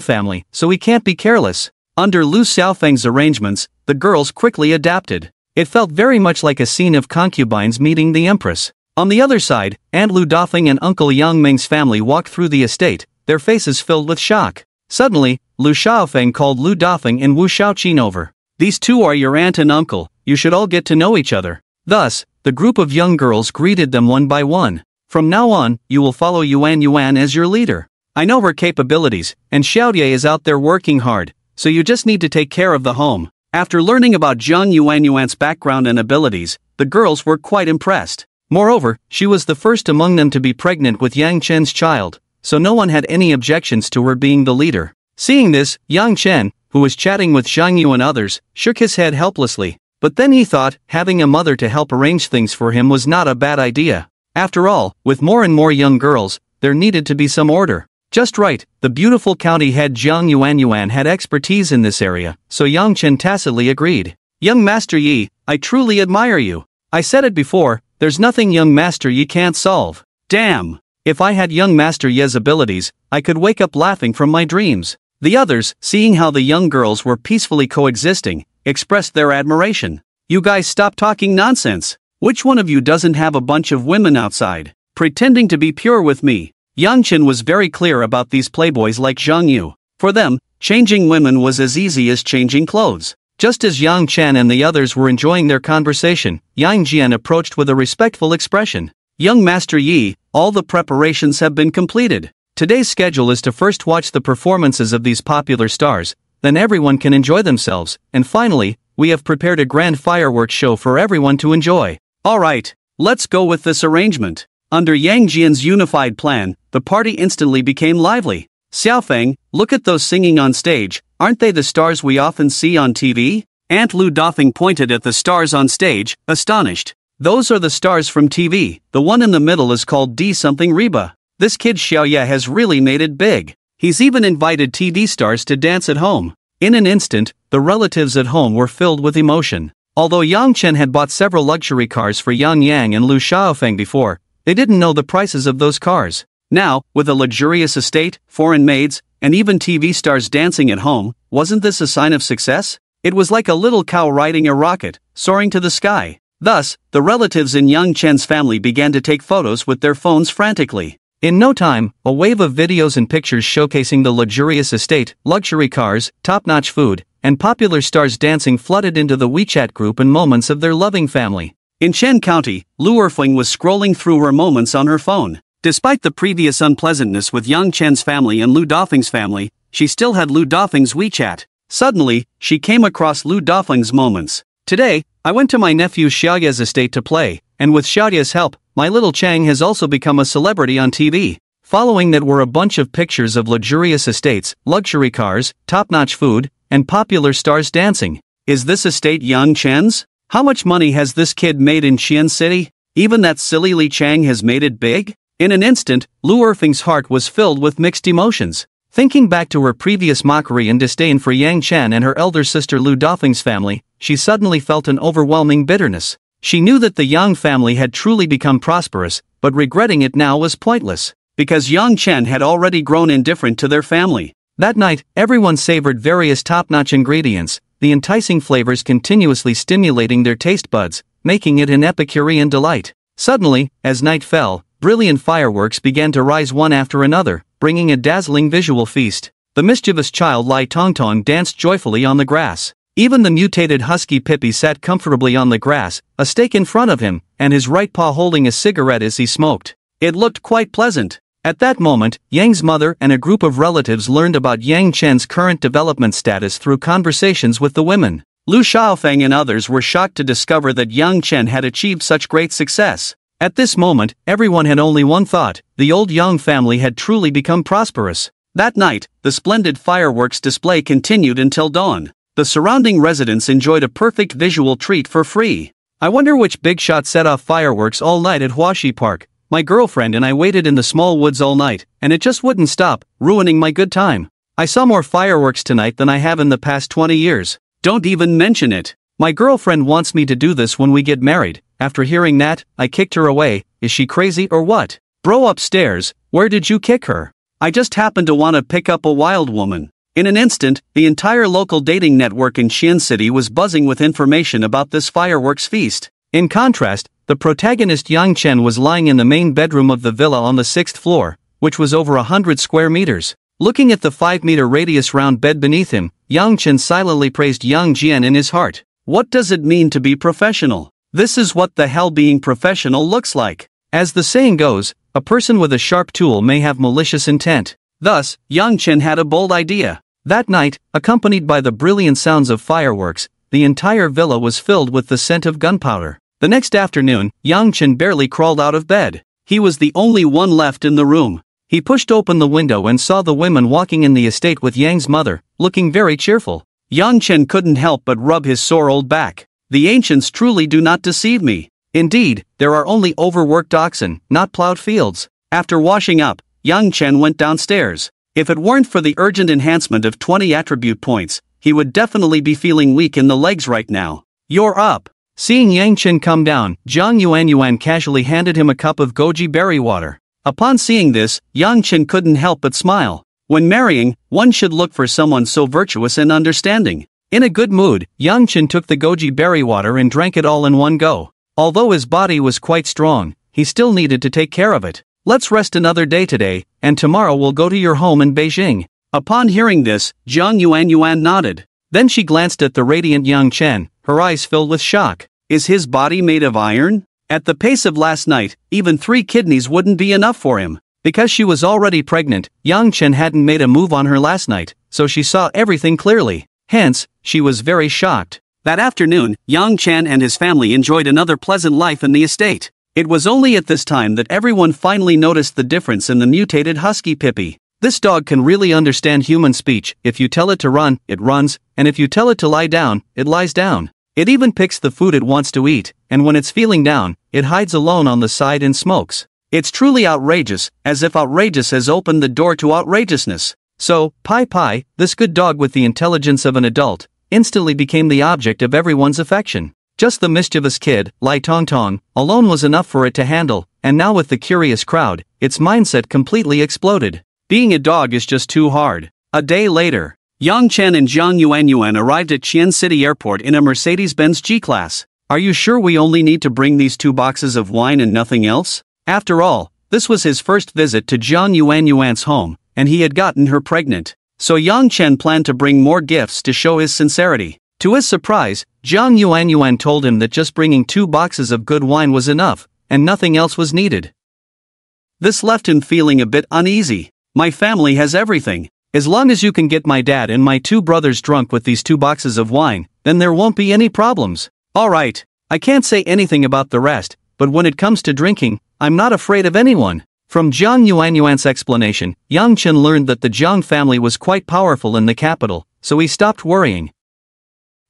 family, so we can't be careless. Under Lu Xiaofeng's arrangements, the girls quickly adapted. It felt very much like a scene of concubines meeting the empress. On the other side, Aunt Lu Dafeng and Uncle Yang Meng's family walked through the estate, their faces filled with shock. Suddenly, Lu Xiaofeng called Lu Dafeng and Wu Xiaoqin over. These two are your aunt and uncle, you should all get to know each other. Thus, the group of young girls greeted them one by one. From now on, you will follow Yuan as your leader. I know her capabilities, and Xiaoye is out there working hard, so you just need to take care of the home. After learning about Zhang Yuan's background and abilities, the girls were quite impressed. Moreover, she was the first among them to be pregnant with Yang Chen's child, so no one had any objections to her being the leader. Seeing this, Yang Chen, who was chatting with Zhang Yu and others, shook his head helplessly. But then he thought, having a mother to help arrange things for him was not a bad idea. After all, with more and more young girls, there needed to be some order. Just right, the beautiful county head Zhang Yuan had expertise in this area, so Yang Chen tacitly agreed. Young Master Yi, I truly admire you. I said it before, there's nothing young Master Yi can't solve. Damn! If I had young Master Yi's abilities, I could wake up laughing from my dreams. The others, seeing how the young girls were peacefully coexisting, expressed their admiration. You guys stop talking nonsense. Which one of you doesn't have a bunch of women outside, pretending to be pure with me? Yang Chen was very clear about these playboys like Zhang Yu. For them, changing women was as easy as changing clothes. Just as Yang Chen and the others were enjoying their conversation, Yang Jian approached with a respectful expression. Young Master Yi, all the preparations have been completed. Today's schedule is to first watch the performances of these popular stars, then everyone can enjoy themselves, and finally, we have prepared a grand fireworks show for everyone to enjoy. Alright, let's go with this arrangement. Under Yang Jian's unified plan, the party instantly became lively. Xiaofeng, look at those singing on stage, aren't they the stars we often see on TV? Aunt Lu Dafeng pointed at the stars on stage, astonished. Those are the stars from TV, the one in the middle is called D something Reba. This kid Xiaoye has really made it big. He's even invited TD stars to dance at home. In an instant, the relatives at home were filled with emotion. Although Yang Chen had bought several luxury cars for Yang and Lu Xiaofeng before, they didn't know the prices of those cars. Now, with a luxurious estate, foreign maids, and even TV stars dancing at home, wasn't this a sign of success? It was like a little cow riding a rocket, soaring to the sky. Thus, the relatives in Yang Chen's family began to take photos with their phones frantically. In no time, a wave of videos and pictures showcasing the luxurious estate, luxury cars, top-notch food, and popular stars dancing flooded into the WeChat group in moments of their loving family. In Chen County, Lu Erfeng was scrolling through her moments on her phone. Despite the previous unpleasantness with Yang Chen's family and Lu Dafeng's family, she still had Lu Dafeng's WeChat. Suddenly, she came across Lu Dafeng's moments. Today, I went to my nephew Xiaoya's estate to play, and with Xiaoya's help, my little Chang has also become a celebrity on TV. Following that were a bunch of pictures of luxurious estates, luxury cars, top-notch food, and popular stars dancing. Is this estate Yang Chen's? How much money has this kid made in Xian City? Even that silly Li Chang has made it big? In an instant, Lu Erfeng's heart was filled with mixed emotions. Thinking back to her previous mockery and disdain for Yang Chen and her elder sister Lu Dafeng's family, she suddenly felt an overwhelming bitterness. She knew that the Yang family had truly become prosperous, but regretting it now was pointless, because Yang Chen had already grown indifferent to their family. That night, everyone savored various top-notch ingredients, the enticing flavors continuously stimulating their taste buds, making it an Epicurean delight. Suddenly, as night fell, brilliant fireworks began to rise one after another, bringing a dazzling visual feast. The mischievous child Lai Tongtong danced joyfully on the grass. Even the mutated husky Pippi sat comfortably on the grass, a steak in front of him, and his right paw holding a cigarette as he smoked. It looked quite pleasant. At that moment, Yang's mother and a group of relatives learned about Yang Chen's current development status through conversations with the women. Lu Xiaofeng and others were shocked to discover that Yang Chen had achieved such great success. At this moment, everyone had only one thought: the old Yang family had truly become prosperous. That night, the splendid fireworks display continued until dawn. The surrounding residents enjoyed a perfect visual treat for free. I wonder which big shot set off fireworks all night at Huaxi Park. My girlfriend and I waited in the small woods all night, and it just wouldn't stop, ruining my good time. I saw more fireworks tonight than I have in the past 20 years. Don't even mention it. My girlfriend wants me to do this when we get married. After hearing that, I kicked her away. Is she crazy or what? Bro, upstairs, where did you kick her? I just happened to want to pick up a wild woman. In an instant, the entire local dating network in Xian City was buzzing with information about this fireworks feast. In contrast, the protagonist Yang Chen was lying in the main bedroom of the villa on the 6th floor, which was over 100 square meters. Looking at the 5-meter radius round bed beneath him, Yang Chen silently praised Yang Jian in his heart. What does it mean to be professional? This is what the hell being professional looks like. As the saying goes, a person with a sharp tool may have malicious intent. Thus, Yang Chen had a bold idea. That night, accompanied by the brilliant sounds of fireworks, the entire villa was filled with the scent of gunpowder. The next afternoon, Yang Chen barely crawled out of bed. He was the only one left in the room. He pushed open the window and saw the women walking in the estate with Yang's mother, looking very cheerful. Yang Chen couldn't help but rub his sore old back. The ancients truly do not deceive me. Indeed, there are only overworked oxen, not plowed fields. After washing up, Yang Chen went downstairs. If it weren't for the urgent enhancement of 20 attribute points, he would definitely be feeling weak in the legs right now. You're up. Seeing Yang Chen come down, Zhang Yuanyuan casually handed him a cup of goji berry water. Upon seeing this, Yang Chen couldn't help but smile. When marrying, one should look for someone so virtuous and understanding. In a good mood, Yang Chen took the goji berry water and drank it all in one go. Although his body was quite strong, he still needed to take care of it. Let's rest another day today, and tomorrow we'll go to your home in Beijing. Upon hearing this, Zhang Yuanyuan nodded. Then she glanced at the radiant Yang Chen, her eyes filled with shock. Is his body made of iron? At the pace of last night, even 3 kidneys wouldn't be enough for him. Because she was already pregnant, Yang Chen hadn't made a move on her last night, so she saw everything clearly. Hence, she was very shocked. That afternoon, Yang Chen and his family enjoyed another pleasant life in the estate. It was only at this time that everyone finally noticed the difference in the mutated husky Pippi. This dog can really understand human speech. If you tell it to run, it runs, and if you tell it to lie down, it lies down. It even picks the food it wants to eat, and when it's feeling down, it hides alone on the side and smokes. It's truly outrageous, as if outrageous has opened the door to outrageousness. So, Pai Pai, this good dog with the intelligence of an adult, instantly became the object of everyone's affection. Just the mischievous kid, Lai Tongtong, alone was enough for it to handle, and now with the curious crowd, its mindset completely exploded. Being a dog is just too hard. A day later, Yang Chen and Zhang Yuanyuan arrived at Qian City Airport in a Mercedes-Benz G-Class. Are you sure we only need to bring these 2 boxes of wine and nothing else? After all, this was his first visit to Zhang Yuanyuan's home, and he had gotten her pregnant. So Yang Chen planned to bring more gifts to show his sincerity. To his surprise, Zhang Yuanyuan told him that just bringing 2 boxes of good wine was enough, and nothing else was needed. This left him feeling a bit uneasy. My family has everything. As long as you can get my dad and my 2 brothers drunk with these 2 boxes of wine, then there won't be any problems. Alright, I can't say anything about the rest, but when it comes to drinking, I'm not afraid of anyone. From Zhang Yuanyuan's explanation, Yang Chen learned that the Zhang family was quite powerful in the capital, so he stopped worrying.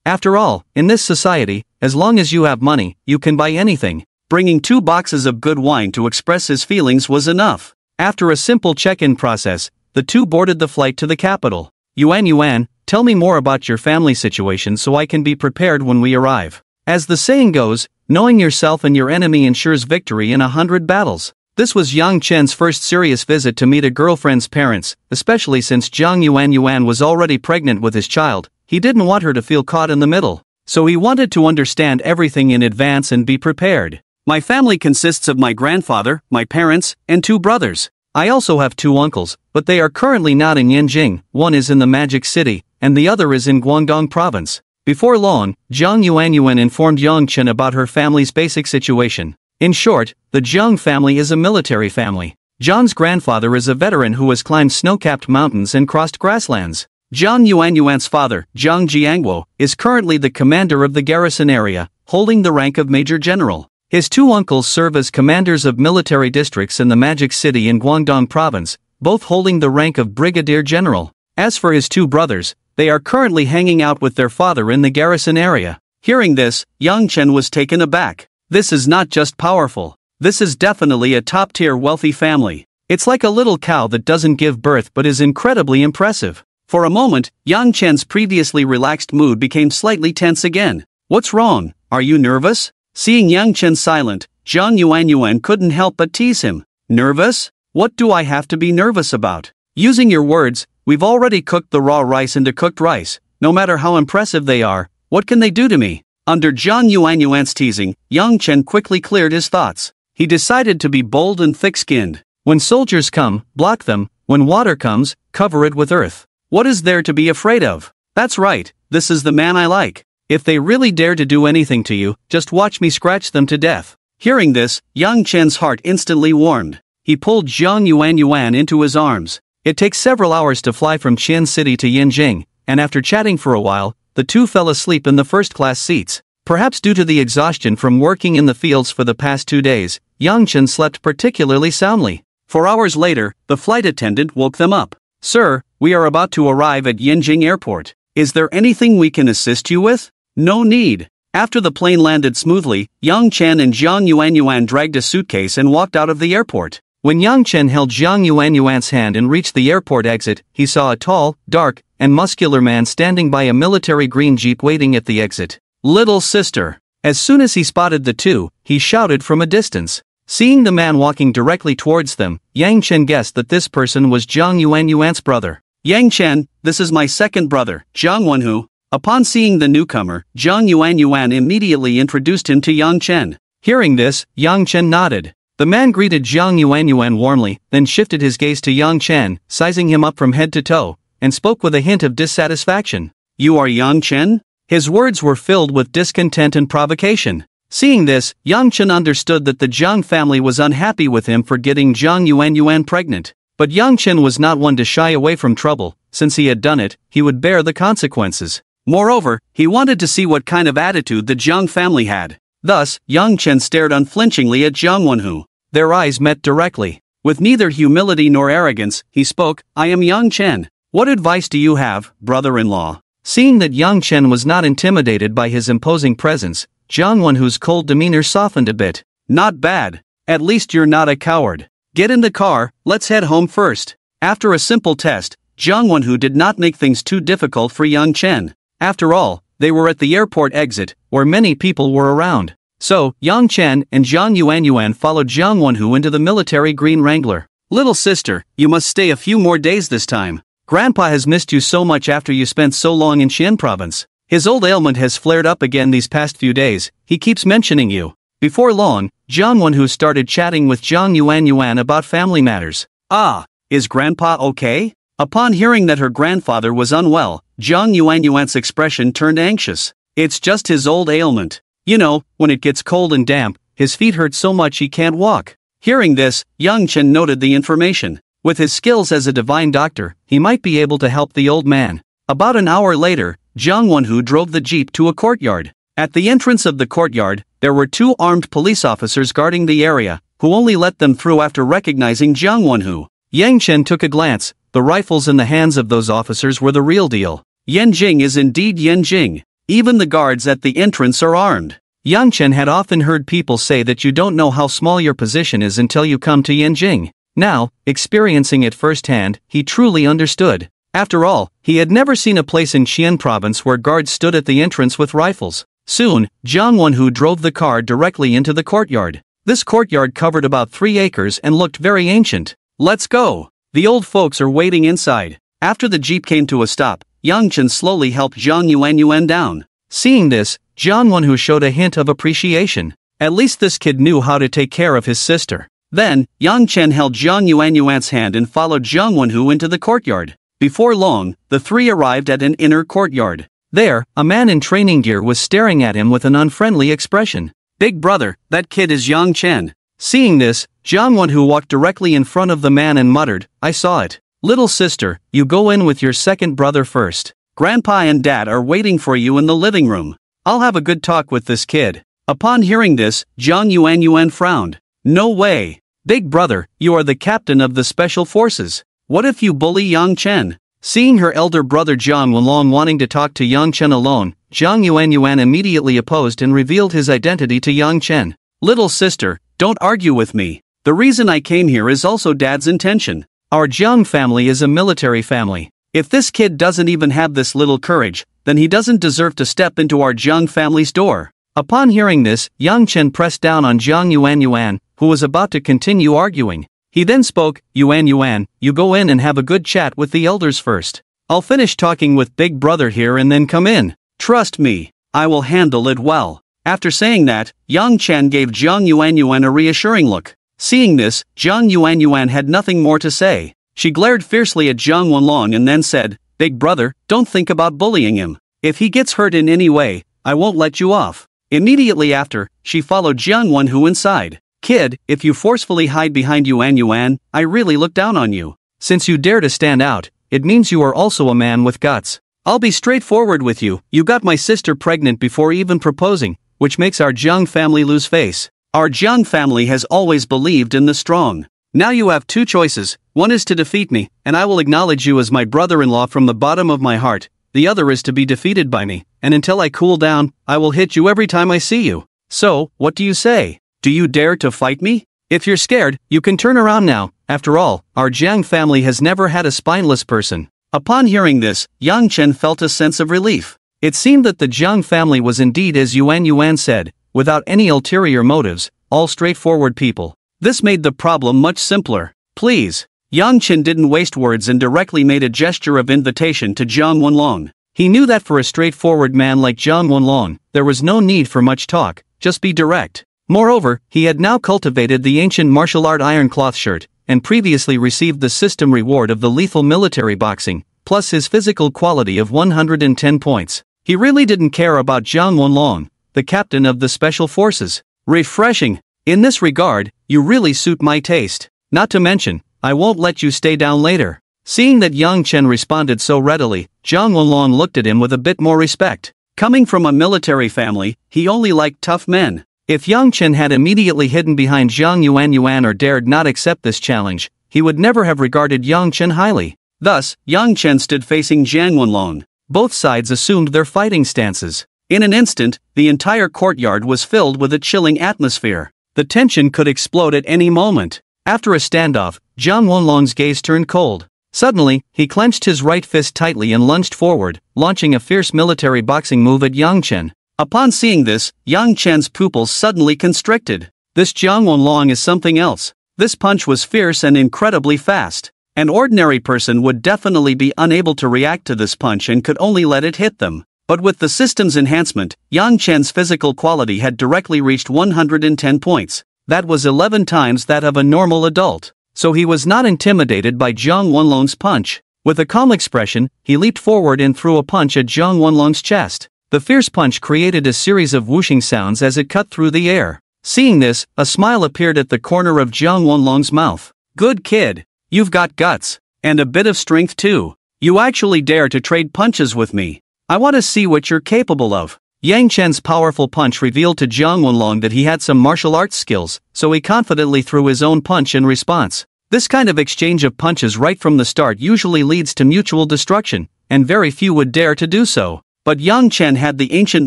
After all, in this society, as long as you have money, you can buy anything. Bringing 2 boxes of good wine to express his feelings was enough. After a simple check-in process, the 2 boarded the flight to the capital. Yuan, tell me more about your family situation so I can be prepared when we arrive. As the saying goes, knowing yourself and your enemy ensures victory in 100 battles. This was Yang Chen's first serious visit to meet a girlfriend's parents, especially since Zhang Yuanyuan was already pregnant with his child. He didn't want her to feel caught in the middle. So he wanted to understand everything in advance and be prepared. My family consists of my grandfather, my parents, and 2 brothers. I also have 2 uncles, but they are currently not in Yanjing. One is in the Magic City, and the other is in Guangdong Province. Before long, Zhang Yuanyuan informed Yang Chen about her family's basic situation. In short, the Zhang family is a military family. Zhang's grandfather is a veteran who has climbed snow-capped mountains and crossed grasslands. Zhang Yuanyuan's father, Zhang Jiangguo, is currently the commander of the garrison area, holding the rank of Major General. His 2 uncles serve as commanders of military districts in the Magic City in Guangdong Province, both holding the rank of Brigadier General. As for his 2 brothers, they are currently hanging out with their father in the garrison area. Hearing this, Yang Chen was taken aback. This is not just powerful. This is definitely a top-tier wealthy family. It's like a little cow that doesn't give birth but is incredibly impressive. For a moment, Yang Chen's previously relaxed mood became slightly tense again. What's wrong? Are you nervous? Seeing Yang Chen silent, Zhang Yuanyuan couldn't help but tease him. Nervous? What do I have to be nervous about? Using your words, we've already cooked the raw rice into cooked rice. No matter how impressive they are, what can they do to me? Under Zhang Yuanyuan's teasing, Yang Chen quickly cleared his thoughts. He decided to be bold and thick-skinned. When soldiers come, block them. When water comes, cover it with earth. What is there to be afraid of? That's right, this is the man I like. If they really dare to do anything to you, just watch me scratch them to death. Hearing this, Yang Chen's heart instantly warmed. He pulled Zhang Yuanyuan into his arms. It takes several hours to fly from Qian City to Yanjing, and after chatting for a while, the 2 fell asleep in the first-class seats. Perhaps due to the exhaustion from working in the fields for the past 2 days, Yang Chen slept particularly soundly. 4 hours later, the flight attendant woke them up. Sir, we are about to arrive at Yanjing Airport. Is there anything we can assist you with? No need. After the plane landed smoothly, Yang Chen and Zhang Yuanyuan dragged a suitcase and walked out of the airport. When Yang Chen held Zhang Yuanyuan's hand and reached the airport exit, he saw a tall, dark, and muscular man standing by a military green jeep waiting at the exit. Little sister. As soon as he spotted the 2, he shouted from a distance. Seeing the man walking directly towards them, Yang Chen guessed that this person was Zhang Yuanyuan's brother. Yang Chen, this is my second brother, Zhang Wenhu. Upon seeing the newcomer, Zhang Yuanyuan immediately introduced him to Yang Chen. Hearing this, Yang Chen nodded. The man greeted Zhang Yuanyuan warmly, then shifted his gaze to Yang Chen, sizing him up from head to toe, and spoke with a hint of dissatisfaction. You are Yang Chen? His words were filled with discontent and provocation. Seeing this, Yang Chen understood that the Zhang family was unhappy with him for getting Zhang Yuanyuan pregnant. But Yang Chen was not one to shy away from trouble. Since he had done it, he would bear the consequences. Moreover, he wanted to see what kind of attitude the Zhang family had. Thus, Yang Chen stared unflinchingly at Zhang Wenhu. Their eyes met directly. With neither humility nor arrogance, he spoke, I am Yang Chen. What advice do you have, brother-in-law? Seeing that Yang Chen was not intimidated by his imposing presence, Zhang Wenhu's cold demeanor softened a bit. Not bad. At least you're not a coward. Get in the car, let's head home first. After a simple test, Zhang Wenhu did not make things too difficult for Yang Chen. After all, they were at the airport exit, where many people were around. So, Yang Chen and Zhang Yuanyuan followed Jiang Wenhu into the military Green Wrangler. Little sister, you must stay a few more days this time. Grandpa has missed you so much after you spent so long in Xian province. His old ailment has flared up again these past few days, he keeps mentioning you. Before long, Jiang Wenhu started chatting with Zhang Yuanyuan about family matters. Ah, is Grandpa okay? Upon hearing that her grandfather was unwell, Zhang Yuanyuan's expression turned anxious. It's just his old ailment. You know, when it gets cold and damp, his feet hurt so much he can't walk. Hearing this, Yang Chen noted the information. With his skills as a divine doctor, he might be able to help the old man. About an hour later, Jiang Wenhu drove the jeep to a courtyard. At the entrance of the courtyard, there were 2 armed police officers guarding the area, who only let them through after recognizing Jiang Wenhu. Yang Chen took a glance. The rifles in the hands of those officers were the real deal. Yanjing is indeed Yanjing. Even the guards at the entrance are armed. Yang Chen had often heard people say that you don't know how small your position is until you come to Yanjing. Now, experiencing it firsthand, he truly understood. After all, he had never seen a place in Xian province where guards stood at the entrance with rifles. Soon, Jiang Wenhu drove the car directly into the courtyard. This courtyard covered about 3 acres and looked very ancient. Let's go. The old folks are waiting inside. After the jeep came to a stop, Yang Chen slowly helped Zhang Yuanyuan down. Seeing this, Jiang Wenhu showed a hint of appreciation. At least this kid knew how to take care of his sister. Then, Yang Chen held Zhang Yuanyuan's hand and followed Jiang Wenhu into the courtyard. Before long, the 3 arrived at an inner courtyard. There, a man in training gear was staring at him with an unfriendly expression. Big brother, that kid is Yang Chen. Seeing this, Jiang Wenhu walked directly in front of the man and muttered, I saw it. Little sister, you go in with your second brother first. Grandpa and Dad are waiting for you in the living room. I'll have a good talk with this kid. Upon hearing this, Zhang Yuanyuan frowned. No way. Big brother, you are the captain of the special forces. What if you bully Yang Chen? Seeing her elder brother Jiang Wenlong wanting to talk to Yang Chen alone, Zhang Yuanyuan immediately opposed and revealed his identity to Yang Chen. Little sister, don't argue with me. The reason I came here is also Dad's intention. Our Jiang family is a military family. If this kid doesn't even have this little courage, then he doesn't deserve to step into our Jiang family's door. Upon hearing this, Yang Chen pressed down on Zhang Yuanyuan, who was about to continue arguing. He then spoke, Yuanyuan, you go in and have a good chat with the elders first. I'll finish talking with big brother here and then come in. Trust me, I will handle it well. After saying that, Yang Chen gave Zhang Yuanyuan a reassuring look. Seeing this, Zhang Yuanyuan had nothing more to say. She glared fiercely at Jiang Wenlong and then said, Big brother, don't think about bullying him. If he gets hurt in any way, I won't let you off. Immediately after, she followed Jiang Wenhu inside. Kid, if you forcefully hide behind Yuanyuan, I really look down on you. Since you dare to stand out, it means you are also a man with guts. I'll be straightforward with you. You got my sister pregnant before even proposing, which makes our Jiang family lose face. Our Jiang family has always believed in the strong. Now you have 2 choices. One is to defeat me, and I will acknowledge you as my brother-in-law from the bottom of my heart. The other is to be defeated by me, and until I cool down, I will hit you every time I see you. So, what do you say? Do you dare to fight me? If you're scared, you can turn around now. After all, our Jiang family has never had a spineless person. Upon hearing this, Yang Chen felt a sense of relief. It seemed that the Jiang family was indeed as Yuanyuan said, without any ulterior motives, all straightforward people. This made the problem much simpler. Please. Yang Chen didn't waste words and directly made a gesture of invitation to Jiang Wenlong. He knew that for a straightforward man like Jiang Wenlong, there was no need for much talk, just be direct. Moreover, he had now cultivated the ancient martial art iron cloth shirt, and previously received the system reward of the lethal military boxing, plus his physical quality of 110 points. He really didn't care about Jiang Wenlong, the captain of the special forces. Refreshing. In this regard, you really suit my taste. Not to mention, I won't let you stay down later. Seeing that Yang Chen responded so readily, Jiang Wenlong looked at him with a bit more respect. Coming from a military family, he only liked tough men. If Yang Chen had immediately hidden behind Zhang Yuanyuan or dared not accept this challenge, he would never have regarded Yang Chen highly. Thus, Yang Chen stood facing Jiang Wenlong. Both sides assumed their fighting stances. In an instant, the entire courtyard was filled with a chilling atmosphere. The tension could explode at any moment. After a standoff, Jiang Wenlong's gaze turned cold. Suddenly, he clenched his right fist tightly and lunged forward, launching a fierce military boxing move at Yang Chen. Upon seeing this, Yang Chen's pupils suddenly constricted. This Jiang Wenlong is something else. This punch was fierce and incredibly fast. An ordinary person would definitely be unable to react to this punch and could only let it hit them. But with the system's enhancement, Yang Chen's physical quality had directly reached 110 points. That was 11 times that of a normal adult. So he was not intimidated by Jiang Wenlong's punch. With a calm expression, he leaped forward and threw a punch at Jiang Wenlong's chest. The fierce punch created a series of whooshing sounds as it cut through the air. Seeing this, a smile appeared at the corner of Jiang Wenlong's mouth. Good kid. You've got guts. And a bit of strength too. You actually dare to trade punches with me. I want to see what you're capable of. Yang Chen's powerful punch revealed to Jiang Wenlong that he had some martial arts skills, so he confidently threw his own punch in response. This kind of exchange of punches right from the start usually leads to mutual destruction, and very few would dare to do so. But Yang Chen had the ancient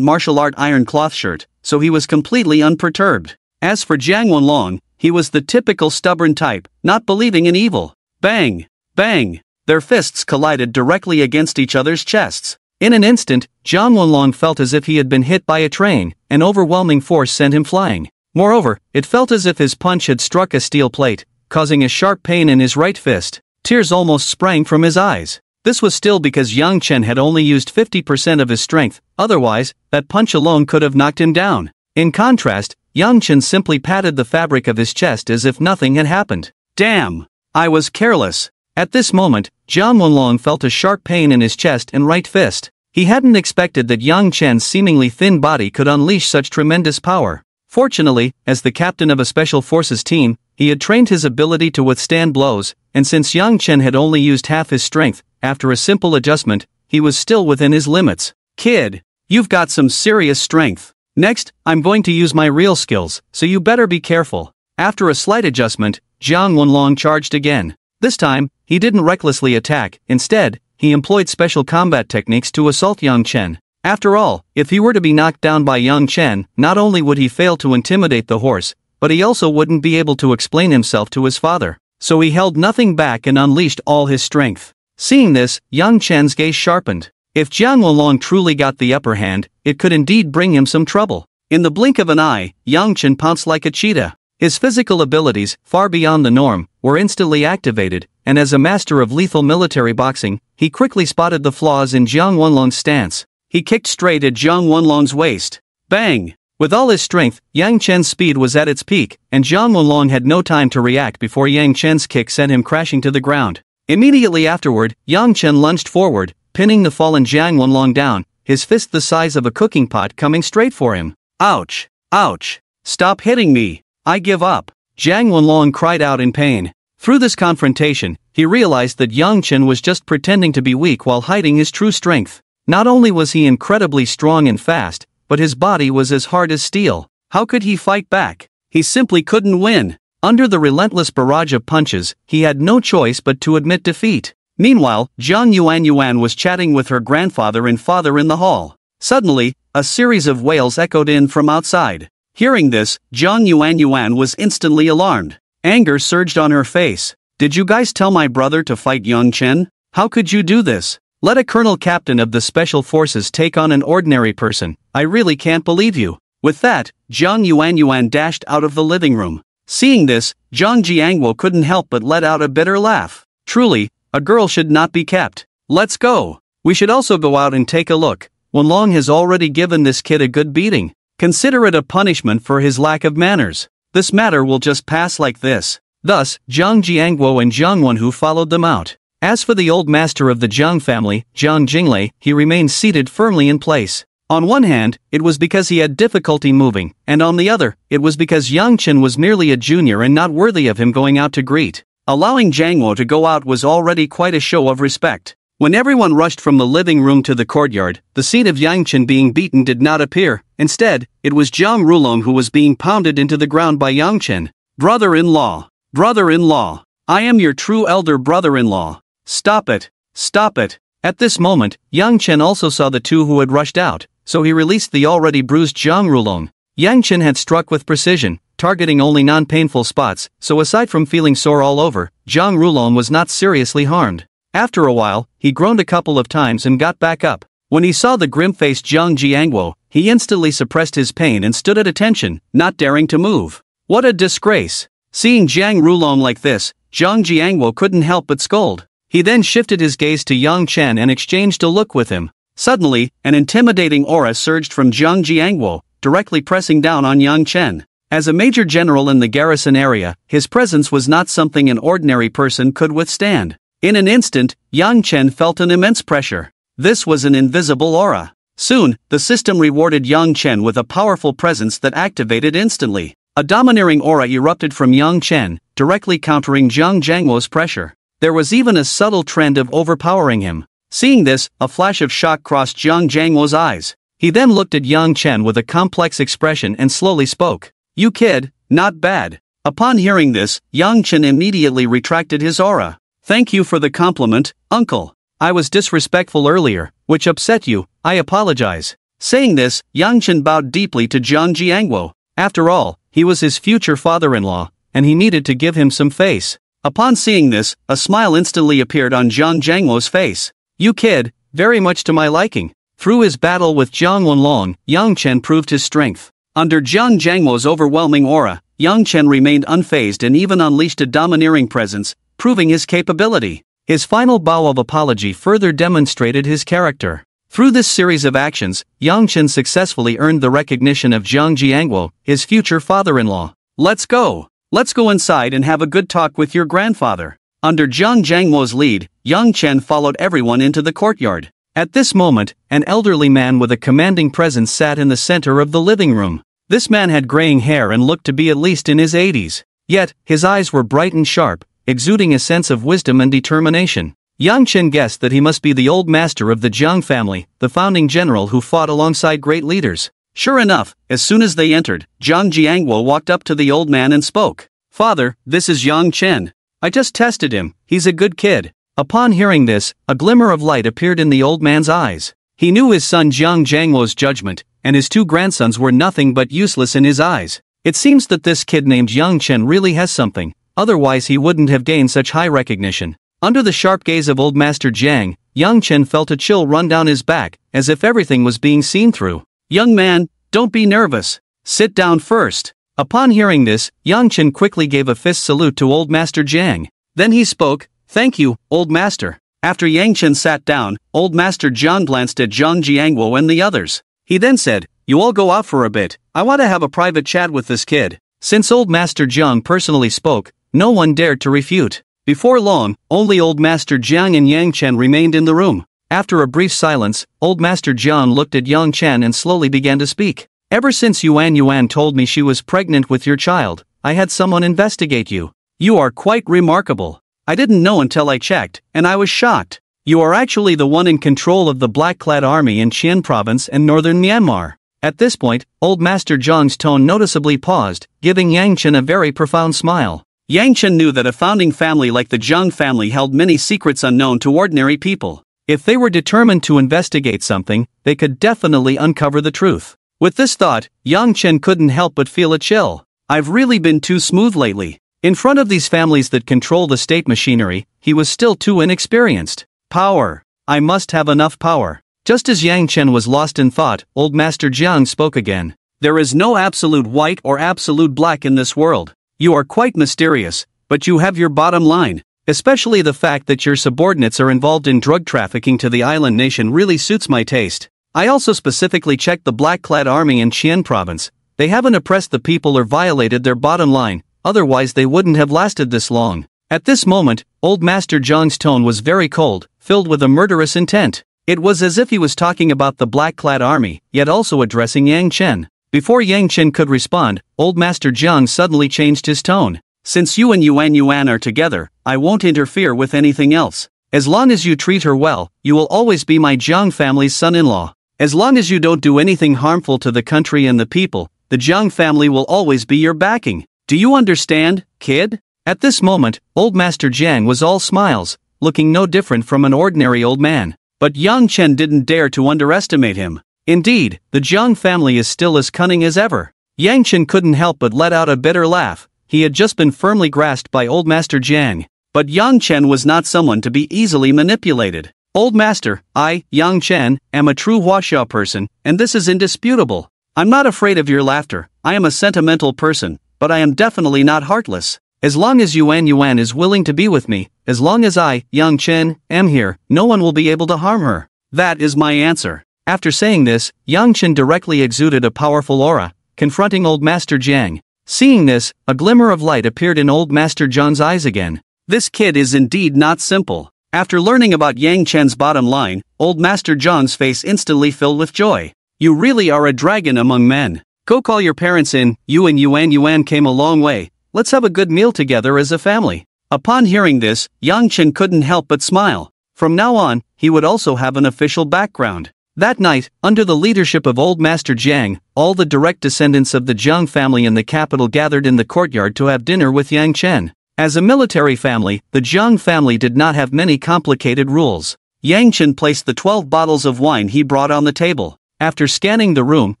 martial art iron cloth shirt, so he was completely unperturbed. As for Jiang Wenlong, he was the typical stubborn type, not believing in evil. Bang! Bang! Their fists collided directly against each other's chests. In an instant, Jiang Wenlong felt as if he had been hit by a train. An overwhelming force sent him flying. Moreover, it felt as if his punch had struck a steel plate, causing a sharp pain in his right fist. Tears almost sprang from his eyes. This was still because Yang Chen had only used 50% of his strength, otherwise, that punch alone could have knocked him down. In contrast, Yang Chen simply patted the fabric of his chest as if nothing had happened. Damn! I was careless. At this moment, Jiang Wenlong felt a sharp pain in his chest and right fist. He hadn't expected that Yang Chen's seemingly thin body could unleash such tremendous power. Fortunately, as the captain of a special forces team, he had trained his ability to withstand blows, and since Yang Chen had only used half his strength, after a simple adjustment, he was still within his limits. Kid, you've got some serious strength. Next, I'm going to use my real skills, so you better be careful. After a slight adjustment, Jiang Wenlong charged again. This time, he didn't recklessly attack. Instead, he employed special combat techniques to assault Yang Chen. After all, if he were to be knocked down by Yang Chen, not only would he fail to intimidate the horse, but he also wouldn't be able to explain himself to his father. So he held nothing back and unleashed all his strength. Seeing this, Yang Chen's gaze sharpened. If Jiang Wenlong truly got the upper hand, it could indeed bring him some trouble. In the blink of an eye, Yang Chen pounced like a cheetah. His physical abilities, far beyond the norm, were instantly activated, and as a master of lethal military boxing, he quickly spotted the flaws in Jiang Wenlong's stance. He kicked straight at Jiang Wenlong's waist. Bang! With all his strength, Yang Chen's speed was at its peak, and Jiang Wenlong had no time to react before Yang Chen's kick sent him crashing to the ground. Immediately afterward, Yang Chen lunged forward, pinning the fallen Jiang Wenlong down, his fist the size of a cooking pot coming straight for him. Ouch! Ouch! Stop hitting me! I give up! Jiang Wenlong cried out in pain. Through this confrontation, he realized that Yang Chen was just pretending to be weak while hiding his true strength. Not only was he incredibly strong and fast, but his body was as hard as steel. How could he fight back? He simply couldn't win. Under the relentless barrage of punches, he had no choice but to admit defeat. Meanwhile, Zhang Yuan was chatting with her grandfather and father in the hall. Suddenly, a series of wails echoed in from outside. Hearing this, Zhang Yuan was instantly alarmed. Anger surged on her face. Did you guys tell my brother to fight Yang Chen? How could you do this? Let a colonel captain of the special forces take on an ordinary person. I really can't believe you. With that, Zhang Yuan dashed out of the living room. Seeing this, Zhang Jiangwo couldn't help but let out a bitter laugh. Truly, a girl should not be kept. Let's go. We should also go out and take a look. Wenlong has already given this kid a good beating. Consider it a punishment for his lack of manners. This matter will just pass like this. Thus, Zhang Jiangwo and Zhang Wenhu followed them out. As for the old master of the Zhang family, Zhang Jinglei, he remained seated firmly in place. On one hand, it was because he had difficulty moving, and on the other, it was because Yang Chen was merely a junior and not worthy of him going out to greet. Allowing Zhang Wo to go out was already quite a show of respect. When everyone rushed from the living room to the courtyard, the scene of Yang Chen being beaten did not appear. Instead, it was Zhang Rulong who was being pounded into the ground by Yang Chen. Brother-in-law! Brother-in-law! I am your true elder brother-in-law. Stop it! Stop it! At this moment, Yang Chen also saw the two who had rushed out, so he released the already bruised Zhang Rulong. Yang Chen had struck with precision, targeting only non-painful spots, so aside from feeling sore all over, Zhang Rulong was not seriously harmed. After a while, he groaned a couple of times and got back up. When he saw the grim-faced Zhang Jiangwo, he instantly suppressed his pain and stood at attention, not daring to move. What a disgrace! Seeing Jiang Rulong like this, Zhang Jiangwo couldn't help but scold. He then shifted his gaze to Yang Chen and exchanged a look with him. Suddenly, an intimidating aura surged from Zhang Jiangwo, directly pressing down on Yang Chen. As a major general in the garrison area, his presence was not something an ordinary person could withstand. In an instant, Yang Chen felt an immense pressure. This was an invisible aura. Soon, the system rewarded Yang Chen with a powerful presence that activated instantly. A domineering aura erupted from Yang Chen, directly countering Zhang Jiangwo's pressure. There was even a subtle trend of overpowering him. Seeing this, a flash of shock crossed Zhang Jiangwo's eyes. He then looked at Yang Chen with a complex expression and slowly spoke. "You kid, not bad." Upon hearing this, Yang Chen immediately retracted his aura. "Thank you for the compliment, uncle. I was disrespectful earlier, which upset you, I apologize." Saying this, Yang Chen bowed deeply to Zhang Jiangwo. After all, he was his future father-in-law, and he needed to give him some face. Upon seeing this, a smile instantly appeared on Zhang Jiangwo's face. "You kid, very much to my liking." Through his battle with Zhang Wenlong, Yang Chen proved his strength. Under Zhang Jiangwo's overwhelming aura, Yang Chen remained unfazed and even unleashed a domineering presence, proving his capability. His final bow of apology further demonstrated his character. Through this series of actions, Yang Chen successfully earned the recognition of Zhang Jiangwo, his future father-in-law. "Let's go. Let's go inside and have a good talk with your grandfather." Under Zhang Jiangwo's lead, Yang Chen followed everyone into the courtyard. At this moment, an elderly man with a commanding presence sat in the center of the living room. This man had graying hair and looked to be at least in his 80s. Yet, his eyes were bright and sharp, exuding a sense of wisdom and determination. Yang Chen guessed that he must be the old master of the Jiang family, the founding general who fought alongside great leaders. Sure enough, as soon as they entered, Zhang Jiangwo walked up to the old man and spoke. "Father, this is Yang Chen. I just tested him, he's a good kid." Upon hearing this, a glimmer of light appeared in the old man's eyes. He knew his son Zhang Jiangwo's judgment, and his two grandsons were nothing but useless in his eyes. It seems that this kid named Yang Chen really has something, otherwise he wouldn't have gained such high recognition. Under the sharp gaze of old Master Jiang, Yang Chen felt a chill run down his back, as if everything was being seen through. "Young man, don't be nervous. Sit down first." Upon hearing this, Yang Chen quickly gave a fist salute to old Master Jiang. Then he spoke, "Thank you, old master." After Yang Chen sat down, old Master Jiang glanced at Zhang Jiangwo and the others. He then said, "You all go out for a bit, I want to have a private chat with this kid." Since old Master Jiang personally spoke, no one dared to refute. Before long, only old Master Jiang and Yang Chen remained in the room. After a brief silence, old Master Jiang looked at Yang Chen and slowly began to speak. "Ever since Yuan told me she was pregnant with your child, I had someone investigate you. You are quite remarkable. I didn't know until I checked, and I was shocked. You are actually the one in control of the black-clad army in Qian province and northern Myanmar." At this point, old Master Jiang's tone noticeably paused, giving Yang Chen a very profound smile. Yang Chen knew that a founding family like the Jiang family held many secrets unknown to ordinary people. If they were determined to investigate something, they could definitely uncover the truth. With this thought, Yang Chen couldn't help but feel a chill. "I've really been too smooth lately. In front of these families that control the state machinery, he was still too inexperienced. Power. I must have enough power." Just as Yang Chen was lost in thought, old Master Jiang spoke again. "There is no absolute white or absolute black in this world. You are quite mysterious, but you have your bottom line. Especially the fact that your subordinates are involved in drug trafficking to the island nation really suits my taste. I also specifically checked the black-clad army in Qian province. They haven't oppressed the people or violated their bottom line, otherwise they wouldn't have lasted this long." At this moment, old Master Jiang's tone was very cold, filled with a murderous intent. It was as if he was talking about the black-clad army, yet also addressing Yang Chen. Before Yang Chen could respond, old Master Jiang suddenly changed his tone. "Since you and Yuan are together, I won't interfere with anything else. As long as you treat her well, you will always be my Jiang family's son-in-law. As long as you don't do anything harmful to the country and the people, the Jiang family will always be your backing. Do you understand, kid?" At this moment, old Master Jiang was all smiles, looking no different from an ordinary old man. But Yang Chen didn't dare to underestimate him. Indeed, the Jiang family is still as cunning as ever. Yang Chen couldn't help but let out a bitter laugh. He had just been firmly grasped by old Master Jiang. But Yang Chen was not someone to be easily manipulated. Old master, I, Yang Chen, am a true Huaxia person, and this is indisputable. I'm not afraid of your laughter. I am a sentimental person, but I am definitely not heartless. As long as Yuan Yuan is willing to be with me, as long as I, Yang Chen, am here, no one will be able to harm her. That is my answer. After saying this, Yang Chen directly exuded a powerful aura, confronting Old Master Jiang. Seeing this, a glimmer of light appeared in Old Master Zhang's eyes again. This kid is indeed not simple. After learning about Yang Chen's bottom line, Old Master Zhang's face instantly filled with joy. You really are a dragon among men. Go call your parents in. You and Yuan Yuan came a long way. Let's have a good meal together as a family. Upon hearing this, Yang Chen couldn't help but smile. From now on, he would also have an official background. That night, under the leadership of Old Master Jiang, all the direct descendants of the Jiang family in the capital gathered in the courtyard to have dinner with Yang Chen. As a military family, the Jiang family did not have many complicated rules. Yang Chen placed the 12 bottles of wine he brought on the table. After scanning the room,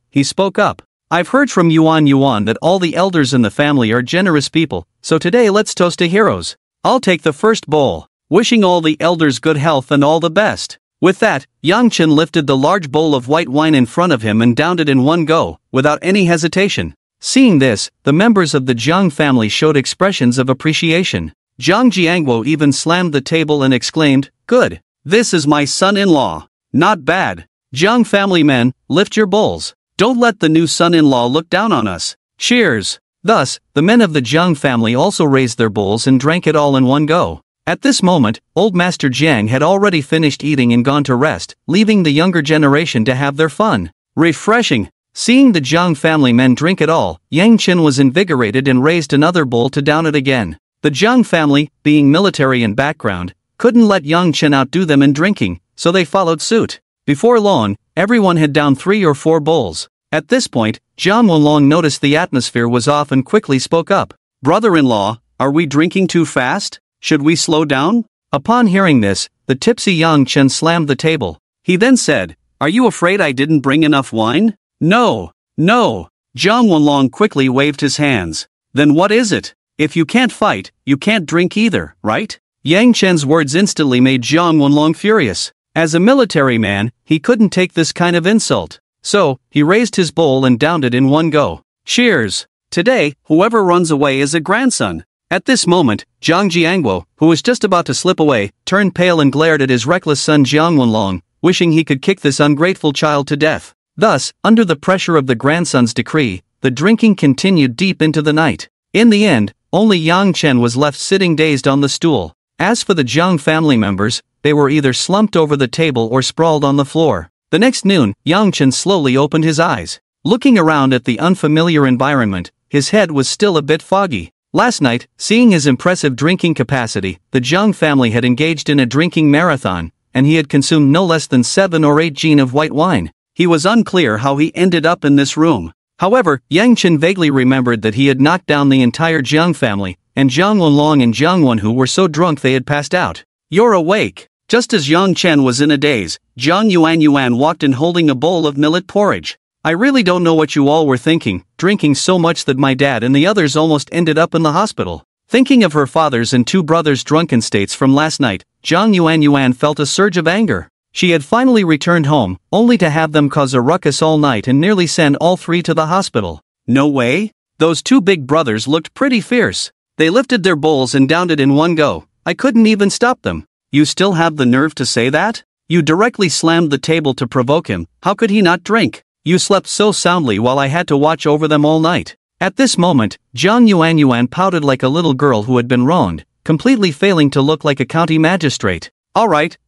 he spoke up. I've heard from Yuan Yuan that all the elders in the family are generous people, so today let's toast to heroes. I'll take the first bowl, wishing all the elders good health and all the best. With that, Yang Chen lifted the large bowl of white wine in front of him and downed it in one go, without any hesitation. Seeing this, the members of the Jiang family showed expressions of appreciation. Zhang Jiangguo even slammed the table and exclaimed, "Good! This is my son-in-law! Not bad! Jiang family men, lift your bowls! Don't let the new son-in-law look down on us! Cheers!" Thus, the men of the Jiang family also raised their bowls and drank it all in one go. At this moment, Old Master Jiang had already finished eating and gone to rest, leaving the younger generation to have their fun. Refreshing! Seeing the Jiang family men drink it all, Yang Chen was invigorated and raised another bowl to down it again. The Jiang family, being military in background, couldn't let Yang Chen outdo them in drinking, so they followed suit. Before long, everyone had downed 3 or 4 bowls. At this point, Zhang Wenlong noticed the atmosphere was off and quickly spoke up. "Brother-in-law, are we drinking too fast? Should we slow down?" Upon hearing this, the tipsy Yang Chen slammed the table. He then said, "Are you afraid I didn't bring enough wine?" "No, no." Zhang Wenlong quickly waved his hands. "Then what is it? If you can't fight, you can't drink either, right?" Yang Chen's words instantly made Zhang Wenlong furious. As a military man, he couldn't take this kind of insult. So, he raised his bowl and downed it in one go. Cheers! Today, whoever runs away is a grandson. At this moment, Zhang Jiangguo, who was just about to slip away, turned pale and glared at his reckless son Zhang Wenlong, wishing he could kick this ungrateful child to death. Thus, under the pressure of the grandson's decree, the drinking continued deep into the night. In the end, only Yang Chen was left sitting dazed on the stool. As for the Jiang family members, they were either slumped over the table or sprawled on the floor. The next noon, Yang Chen slowly opened his eyes. Looking around at the unfamiliar environment, his head was still a bit foggy. Last night, seeing his impressive drinking capacity, the Jiang family had engaged in a drinking marathon, and he had consumed no less than 7 or 8 jin of white wine. He was unclear how he ended up in this room. However, Yang Chen vaguely remembered that he had knocked down the entire Jiang family, and Zhang Wenlong and Zhang Wenhu were so drunk they had passed out. "You're awake." Just as Yang Chen was in a daze, Zhang Yuan walked in holding a bowl of millet porridge. "I really don't know what you all were thinking, drinking so much that my dad and the others almost ended up in the hospital." Thinking of her father's and 2 brothers' drunken states from last night, Zhang Yuan felt a surge of anger. She had finally returned home, only to have them cause a ruckus all night and nearly send all 3 to the hospital. No way? Those 2 big brothers looked pretty fierce. They lifted their bowls and downed it in one go. I couldn't even stop them. You still have the nerve to say that? You directly slammed the table to provoke him. How could he not drink? You slept so soundly while I had to watch over them all night. At this moment, Zhang Yuan pouted like a little girl who had been wronged, completely failing to look like a county magistrate. All right,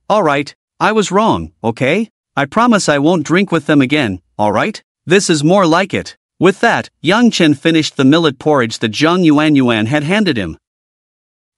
I was wrong, okay? I promise I won't drink with them again, alright? This is more like it. With that, Yang Chen finished the millet porridge that Zhang Yuan had handed him.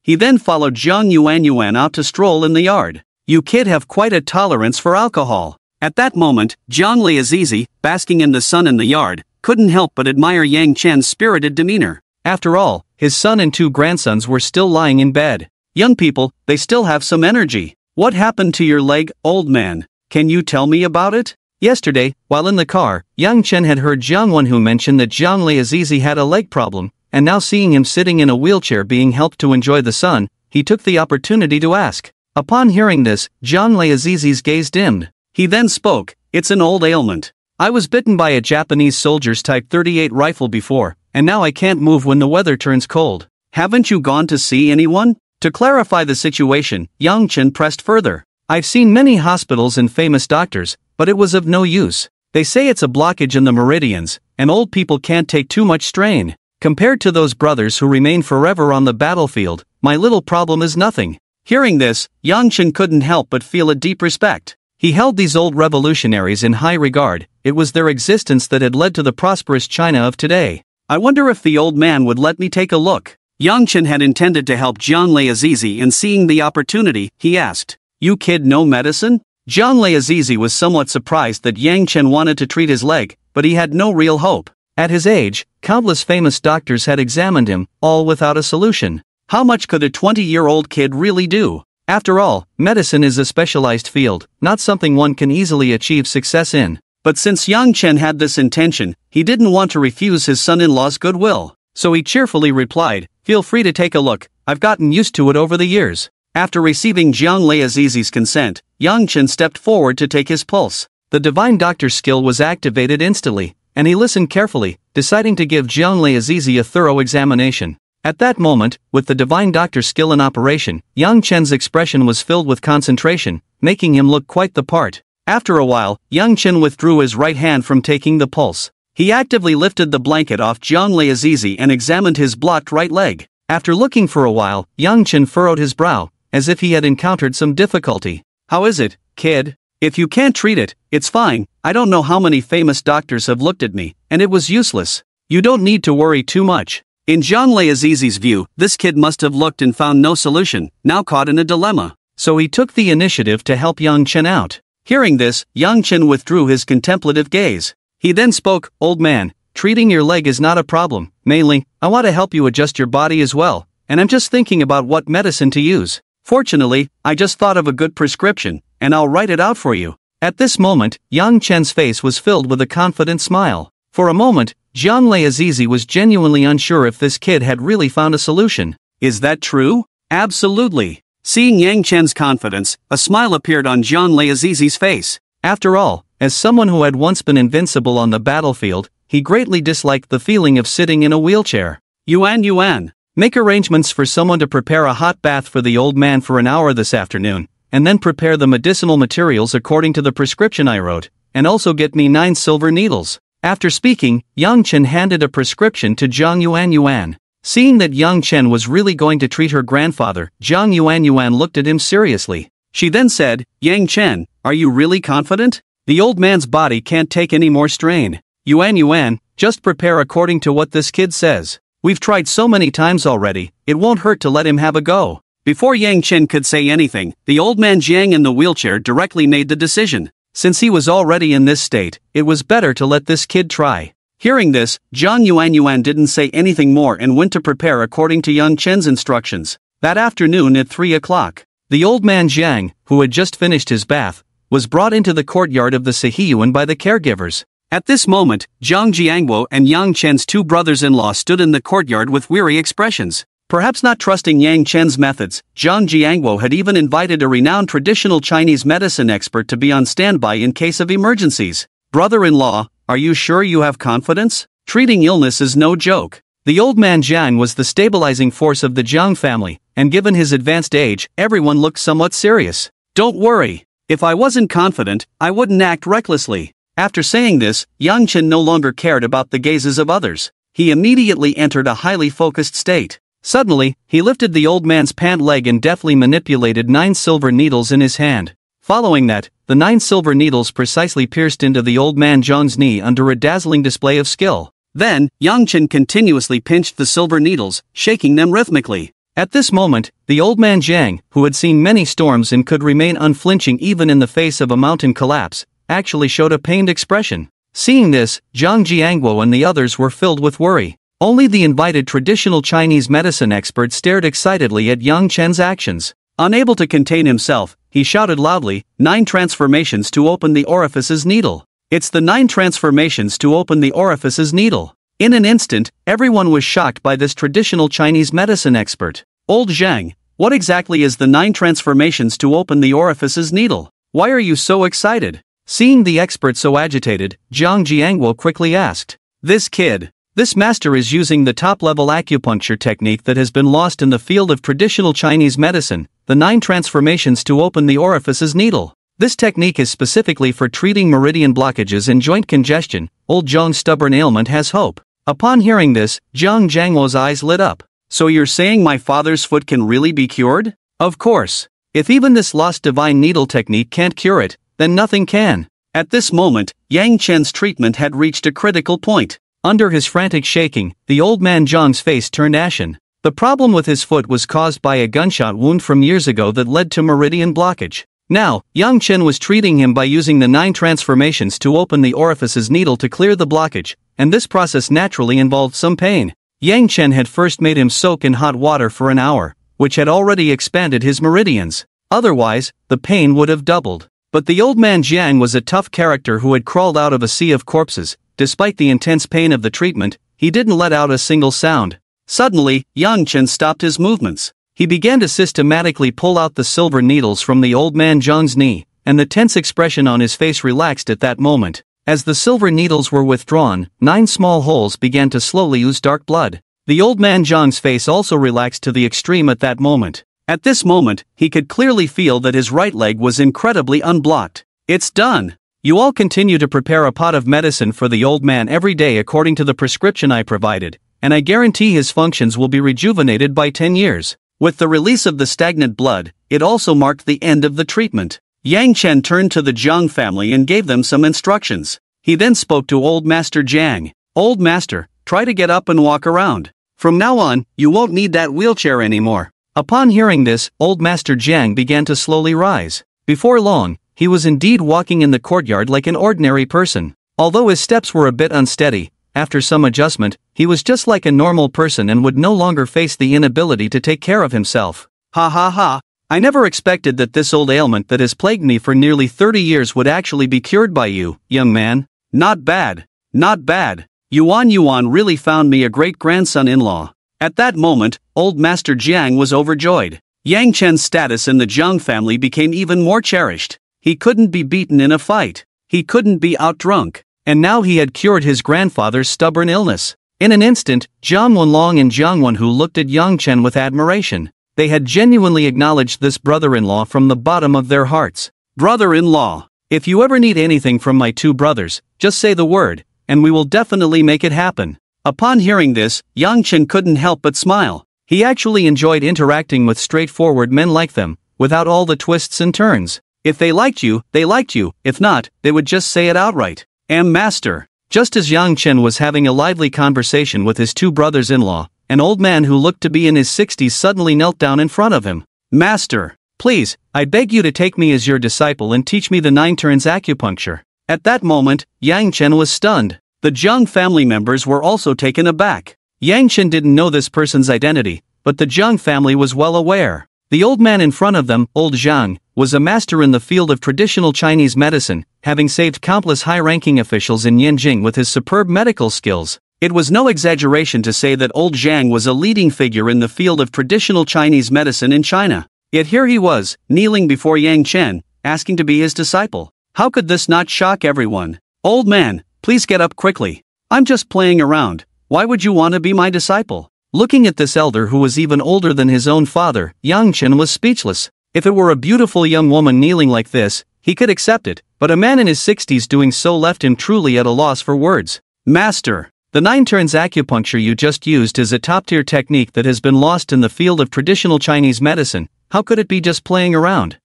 He then followed Zhang Yuan out to stroll in the yard. You kid have quite a tolerance for alcohol. At that moment, Zhang Liazizi, basking in the sun in the yard, couldn't help but admire Yang Chen's spirited demeanor. After all, his son and 2 grandsons were still lying in bed. Young people, they still have some energy. What happened to your leg, old man? Can you tell me about it? Yesterday, while in the car, Yang Chen had heard Zhang Wenhu mention that Zhang Liazizi had a leg problem, and now seeing him sitting in a wheelchair being helped to enjoy the sun, he took the opportunity to ask, Upon hearing this, Zhang Liazizi's gaze dimmed. He then spoke, "It's an old ailment. I was bitten by a Japanese soldier's Type 38 rifle before, and now I can't move when the weather turns cold. Haven't you gone to see anyone?" To clarify the situation, Yang Chen pressed further. "I've seen many hospitals and famous doctors, but it was of no use. They say it's a blockage in the meridians, and old people can't take too much strain. Compared to those brothers who remain forever on the battlefield, my little problem is nothing." Hearing this, Yang Chen couldn't help but feel a deep respect. He held these old revolutionaries in high regard. It was their existence that had led to the prosperous China of today. "I wonder if the old man would let me take a look." Yang Chen had intended to help Zhang Liazizi, and seeing the opportunity, he asked, "You kid know medicine?" Zhang Liazizi was somewhat surprised that Yang Chen wanted to treat his leg, but he had no real hope. At his age, countless famous doctors had examined him, all without a solution. How much could a 20-year-old kid really do? After all, medicine is a specialized field, not something one can easily achieve success in. But since Yang Chen had this intention, he didn't want to refuse his son-in-law's goodwill. So he cheerfully replied, "Feel free to take a look, I've gotten used to it over the years." After receiving Zhang Liazizi's consent, Yang Chen stepped forward to take his pulse. The divine doctor's skill was activated instantly, and he listened carefully, deciding to give Zhang Liazizi a thorough examination. At that moment, with the divine doctor's skill in operation, Yang Chen's expression was filled with concentration, making him look quite the part. After a while, Yang Chen withdrew his right hand from taking the pulse. He actively lifted the blanket off Zhang Liazizi and examined his blocked right leg. After looking for a while, Yang Chen furrowed his brow, as if he had encountered some difficulty. "How is it, kid? If you can't treat it, it's fine. I don't know how many famous doctors have looked at me, and it was useless. You don't need to worry too much." In Zhang Liazizi's view, this kid must have looked and found no solution, now caught in a dilemma. So he took the initiative to help Yang Chen out. Hearing this, Yang Chen withdrew his contemplative gaze. He then spoke, "Old man, treating your leg is not a problem. Mainly, I want to help you adjust your body as well, and I'm just thinking about what medicine to use. Fortunately, I just thought of a good prescription, and I'll write it out for you." At this moment, Yang Chen's face was filled with a confident smile. For a moment, Zhang Liazizi was genuinely unsure if this kid had really found a solution. "Is that true?" "Absolutely." Seeing Yang Chen's confidence, a smile appeared on Zhang Liazizi's face. After all, as someone who had once been invincible on the battlefield, he greatly disliked the feeling of sitting in a wheelchair. Yuan, make arrangements for someone to prepare a hot bath for the old man for an hour this afternoon, and then prepare the medicinal materials according to the prescription I wrote, and also get me 9 silver needles." After speaking, Yang Chen handed a prescription to Zhang Yuan. Seeing that Yang Chen was really going to treat her grandfather, Zhang Yuan looked at him seriously. She then said, "Yang Chen, are you really confident? The old man's body can't take any more strain. Yuan, just prepare according to what this kid says. We've tried so many times already, it won't hurt to let him have a go." Before Yang Chen could say anything, the old man Jiang in the wheelchair directly made the decision. Since he was already in this state, it was better to let this kid try. Hearing this, Zhang Yuan didn't say anything more and went to prepare according to Yang Chen's instructions. That afternoon at 3 o'clock, the old man Jiang, who had just finished his bath, was brought into the courtyard of the Sihiyuan by the caregivers. At this moment, Zhang Jiangwo and Yang Chen's 2 brothers-in-law stood in the courtyard with weary expressions. Perhaps not trusting Yang Chen's methods, Zhang Jiangwo had even invited a renowned traditional Chinese medicine expert to be on standby in case of emergencies. "Brother-in-law, are you sure you have confidence? Treating illness is no joke." The old man Jiang was the stabilizing force of the Jiang family, and given his advanced age, everyone looked somewhat serious. "Don't worry. If I wasn't confident, I wouldn't act recklessly." After saying this, Yang Chen no longer cared about the gazes of others. He immediately entered a highly focused state. Suddenly, he lifted the old man's pant leg and deftly manipulated 9 silver needles in his hand. Following that, the 9 silver needles precisely pierced into the old man Zhang's knee under a dazzling display of skill. Then, Yang Chen continuously pinched the silver needles, shaking them rhythmically. At this moment, the old man Jiang, who had seen many storms and could remain unflinching even in the face of a mountain collapse, actually showed a pained expression. Seeing this, Zhang Jiangwo and the others were filled with worry. Only the invited traditional Chinese medicine expert stared excitedly at Yang Chen's actions. Unable to contain himself, he shouted loudly, 9 transformations to open the orifice's needle. It's the 9 transformations to open the orifice's needle. In an instant, everyone was shocked by this traditional Chinese medicine expert. "Old Zhang, What exactly is the 9 transformations to open the orifice's needle? Why are you so excited? Seeing the expert so agitated, Zhang Jiangguo quickly asked. This master is using the top-level acupuncture technique that has been lost in the field of traditional Chinese medicine, the 9 transformations to open the orifice's needle. This technique is specifically for treating meridian blockages and joint congestion. Old Zhang's stubborn ailment has hope. Upon hearing this, Zhang Jiangguo's eyes lit up. So you're saying my father's foot can really be cured? Of course. If even this lost divine needle technique can't cure it, then nothing can. At this moment, Yang Chen's treatment had reached a critical point. Under his frantic shaking, the old man Zhang's face turned ashen. The problem with his foot was caused by a gunshot wound from years ago that led to meridian blockage. Now, Yang Chen was treating him by using the 9 transformations to open the orifice's needle to clear the blockage, and this process naturally involved some pain. Yang Chen had first made him soak in hot water for an hour, which had already expanded his meridians. Otherwise, the pain would have doubled. But the old man Jiang was a tough character who had crawled out of a sea of corpses. Despite the intense pain of the treatment, he didn't let out a single sound. Suddenly, Yang Chen stopped his movements. He began to systematically pull out the silver needles from the old man Zhang's knee, and the tense expression on his face relaxed at that moment. As the silver needles were withdrawn, 9 small holes began to slowly ooze dark blood. The old man Zhang's face also relaxed to the extreme at that moment. At this moment, he could clearly feel that his right leg was incredibly unblocked. It's done. You all continue to prepare a pot of medicine for the old man every day according to the prescription I provided, and I guarantee his functions will be rejuvenated by 10 years. With the release of the stagnant blood, it also marked the end of the treatment. Yang Chen turned to the Zhang family and gave them some instructions. He then spoke to Old Master Jiang. Old Master, try to get up and walk around. From now on, you won't need that wheelchair anymore. Upon hearing this, Old Master Jiang began to slowly rise. Before long, he was indeed walking in the courtyard like an ordinary person. Although his steps were a bit unsteady, after some adjustment, he was just like a normal person and would no longer face the inability to take care of himself. Ha ha ha, I never expected that this old ailment that has plagued me for nearly 30 years would actually be cured by you, young man. Not bad. Not bad. Yuan really found me a great-grandson-in-law. At that moment, Old Master Jiang was overjoyed. Yang Chen's status in the Zhang family became even more cherished. He couldn't be beaten in a fight. He couldn't be outdrunk. And now he had cured his grandfather's stubborn illness. In an instant, Zhang Wenlong and Zhang Wenhu looked at Yang Chen with admiration. They had genuinely acknowledged this brother-in-law from the bottom of their hearts. Brother-in-law, if you ever need anything from my 2 brothers, just say the word, and we will definitely make it happen. Upon hearing this, Yang Chen couldn't help but smile. He actually enjoyed interacting with straightforward men like them, without all the twists and turns. If they liked you, they liked you. If not, they would just say it outright. Master. Just as Yang Chen was having a lively conversation with his 2 brothers-in-law, an old man who looked to be in his 60s suddenly knelt down in front of him. Master, please, I beg you to take me as your disciple and teach me the 9 turns acupuncture. At that moment, Yang Chen was stunned. The Zhang family members were also taken aback. Yang Chen didn't know this person's identity, but the Zhang family was well aware. The old man in front of them, Old Zhang, was a master in the field of traditional Chinese medicine, having saved countless high-ranking officials in Yanjing with his superb medical skills. It was no exaggeration to say that Old Zhang was a leading figure in the field of traditional Chinese medicine in China. Yet here he was, kneeling before Yang Chen, asking to be his disciple. How could this not shock everyone? Old man, please get up quickly. I'm just playing around. Why would you want to be my disciple? Looking at this elder who was even older than his own father, Yang Chen was speechless. If it were a beautiful young woman kneeling like this, he could accept it, but a man in his 60s doing so left him truly at a loss for words. Master, the 9 turns acupuncture you just used is a top-tier technique that has been lost in the field of traditional Chinese medicine. How could it be just playing around?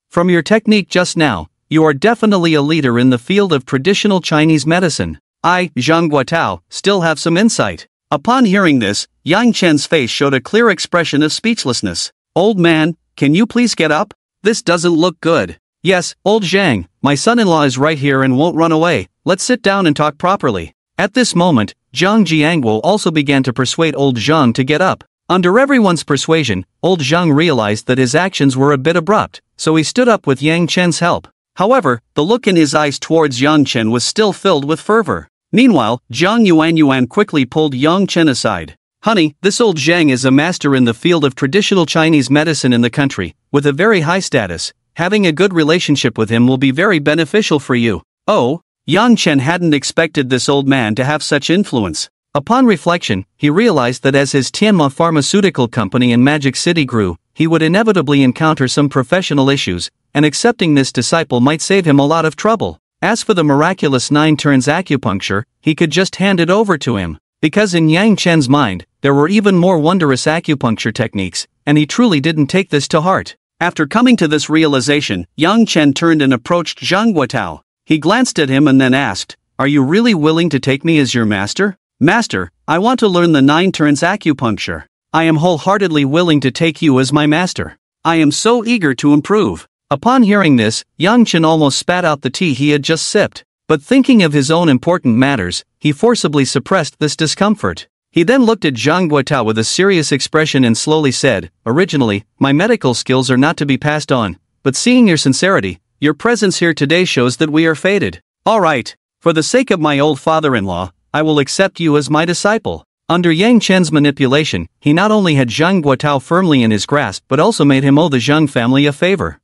From your technique just now, you are definitely a leader in the field of traditional Chinese medicine. I, Zhang Guotao, still have some insight. Upon hearing this, Yang Chen's face showed a clear expression of speechlessness. Old man, can you please get up? This doesn't look good. Yes, Old Zhang, my son-in-law is right here and won't run away. Let's sit down and talk properly. At this moment, Zhang Jiangguo also began to persuade Old Zhang to get up. Under everyone's persuasion, Old Zhang realized that his actions were a bit abrupt, so he stood up with Yang Chen's help. However, the look in his eyes towards Yang Chen was still filled with fervor. Meanwhile, Zhang Yuan quickly pulled Yang Chen aside. Honey, this old Zhang is a master in the field of traditional Chinese medicine in the country, with a very high status. Having a good relationship with him will be very beneficial for you. Oh, Yang Chen hadn't expected this old man to have such influence. Upon reflection, he realized that as his Tianma pharmaceutical company in Magic City grew, he would inevitably encounter some professional issues, and accepting this disciple might save him a lot of trouble. As for the miraculous 9 turns acupuncture, he could just hand it over to him. Because in Yang Chen's mind, there were even more wondrous acupuncture techniques, and he truly didn't take this to heart. After coming to this realization, Yang Chen turned and approached Zhang Guotao. He glanced at him and then asked, "Are you really willing to take me as your master?" "Master, I want to learn the 9 turns acupuncture. I am wholeheartedly willing to take you as my master. I am so eager to improve." Upon hearing this, Yang Chen almost spat out the tea he had just sipped. But thinking of his own important matters, he forcibly suppressed this discomfort. He then looked at Zhang Guotao with a serious expression and slowly said, "Originally, my medical skills are not to be passed on, but seeing your sincerity, your presence here today shows that we are fated. All right, for the sake of my old father-in-law, I will accept you as my disciple." Under Yang Chen's manipulation, he not only had Zhang Guotao firmly in his grasp but also made him owe the Zhang family a favor.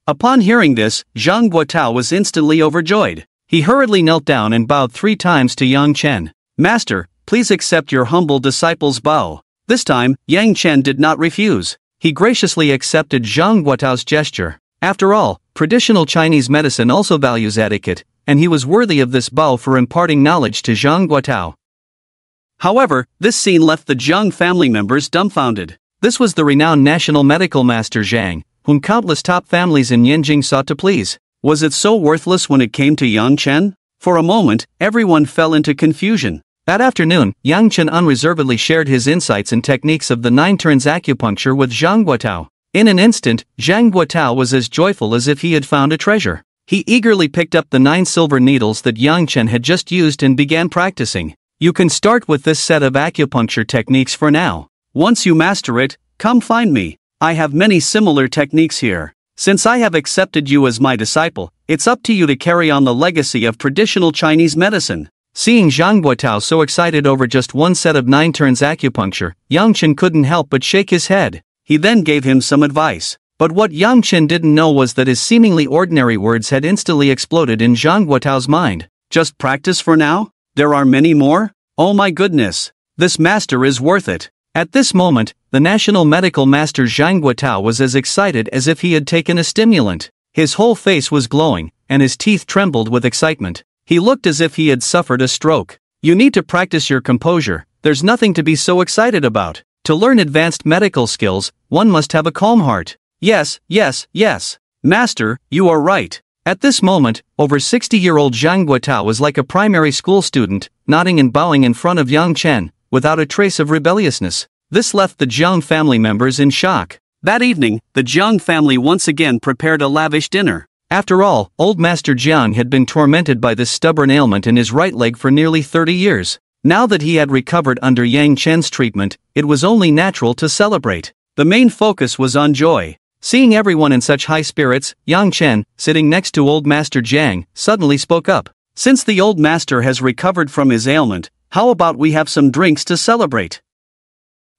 Upon hearing this, Zhang Guotao was instantly overjoyed. He hurriedly knelt down and bowed 3 times to Yang Chen. "Master, please accept your humble disciple's bow." This time, Yang Chen did not refuse. He graciously accepted Zhang Guotao's gesture. After all, traditional Chinese medicine also values etiquette, and he was worthy of this bow for imparting knowledge to Zhang Guotao. However, this scene left the Zhang family members dumbfounded. This was the renowned national medical master Zhang, whom countless top families in Yanjing sought to please. Was it so worthless when it came to Yang Chen? For a moment, everyone fell into confusion. That afternoon, Yang Chen unreservedly shared his insights and techniques of the 9 turns acupuncture with Zhang Guotao. In an instant, Zhang Guotao was as joyful as if he had found a treasure. He eagerly picked up the 9 silver needles that Yang Chen had just used and began practicing. "You can start with this set of acupuncture techniques for now. Once you master it, come find me. I have many similar techniques here. Since I have accepted you as my disciple, it's up to you to carry on the legacy of traditional Chinese medicine." Seeing Zhang Guotao so excited over just one set of 9 turns acupuncture, Yang Chen couldn't help but shake his head. He then gave him some advice. But what Yang Chen didn't know was that his seemingly ordinary words had instantly exploded in Zhang Guotao's mind. "Just practice for now? There are many more? Oh my goodness! This master is worth it." At this moment, the national medical master Zhang Guotao was as excited as if he had taken a stimulant. His whole face was glowing, and his teeth trembled with excitement. He looked as if he had suffered a stroke. "You need to practice your composure. There's nothing to be so excited about. To learn advanced medical skills, one must have a calm heart." Yes, Master, you are right." At this moment, over 60-year-old Zhang Guotao was like a primary school student, nodding and bowing in front of Yang Chen, without a trace of rebelliousness. This left the Zhang family members in shock. That evening, the Zhang family once again prepared a lavish dinner. After all, old Master Jiang had been tormented by this stubborn ailment in his right leg for nearly 30 years. Now that he had recovered under Yang Chen's treatment, it was only natural to celebrate. The main focus was on joy. Seeing everyone in such high spirits, Yang Chen, sitting next to old Master Jiang, suddenly spoke up. "Since the old master has recovered from his ailment, how about we have some drinks to celebrate?"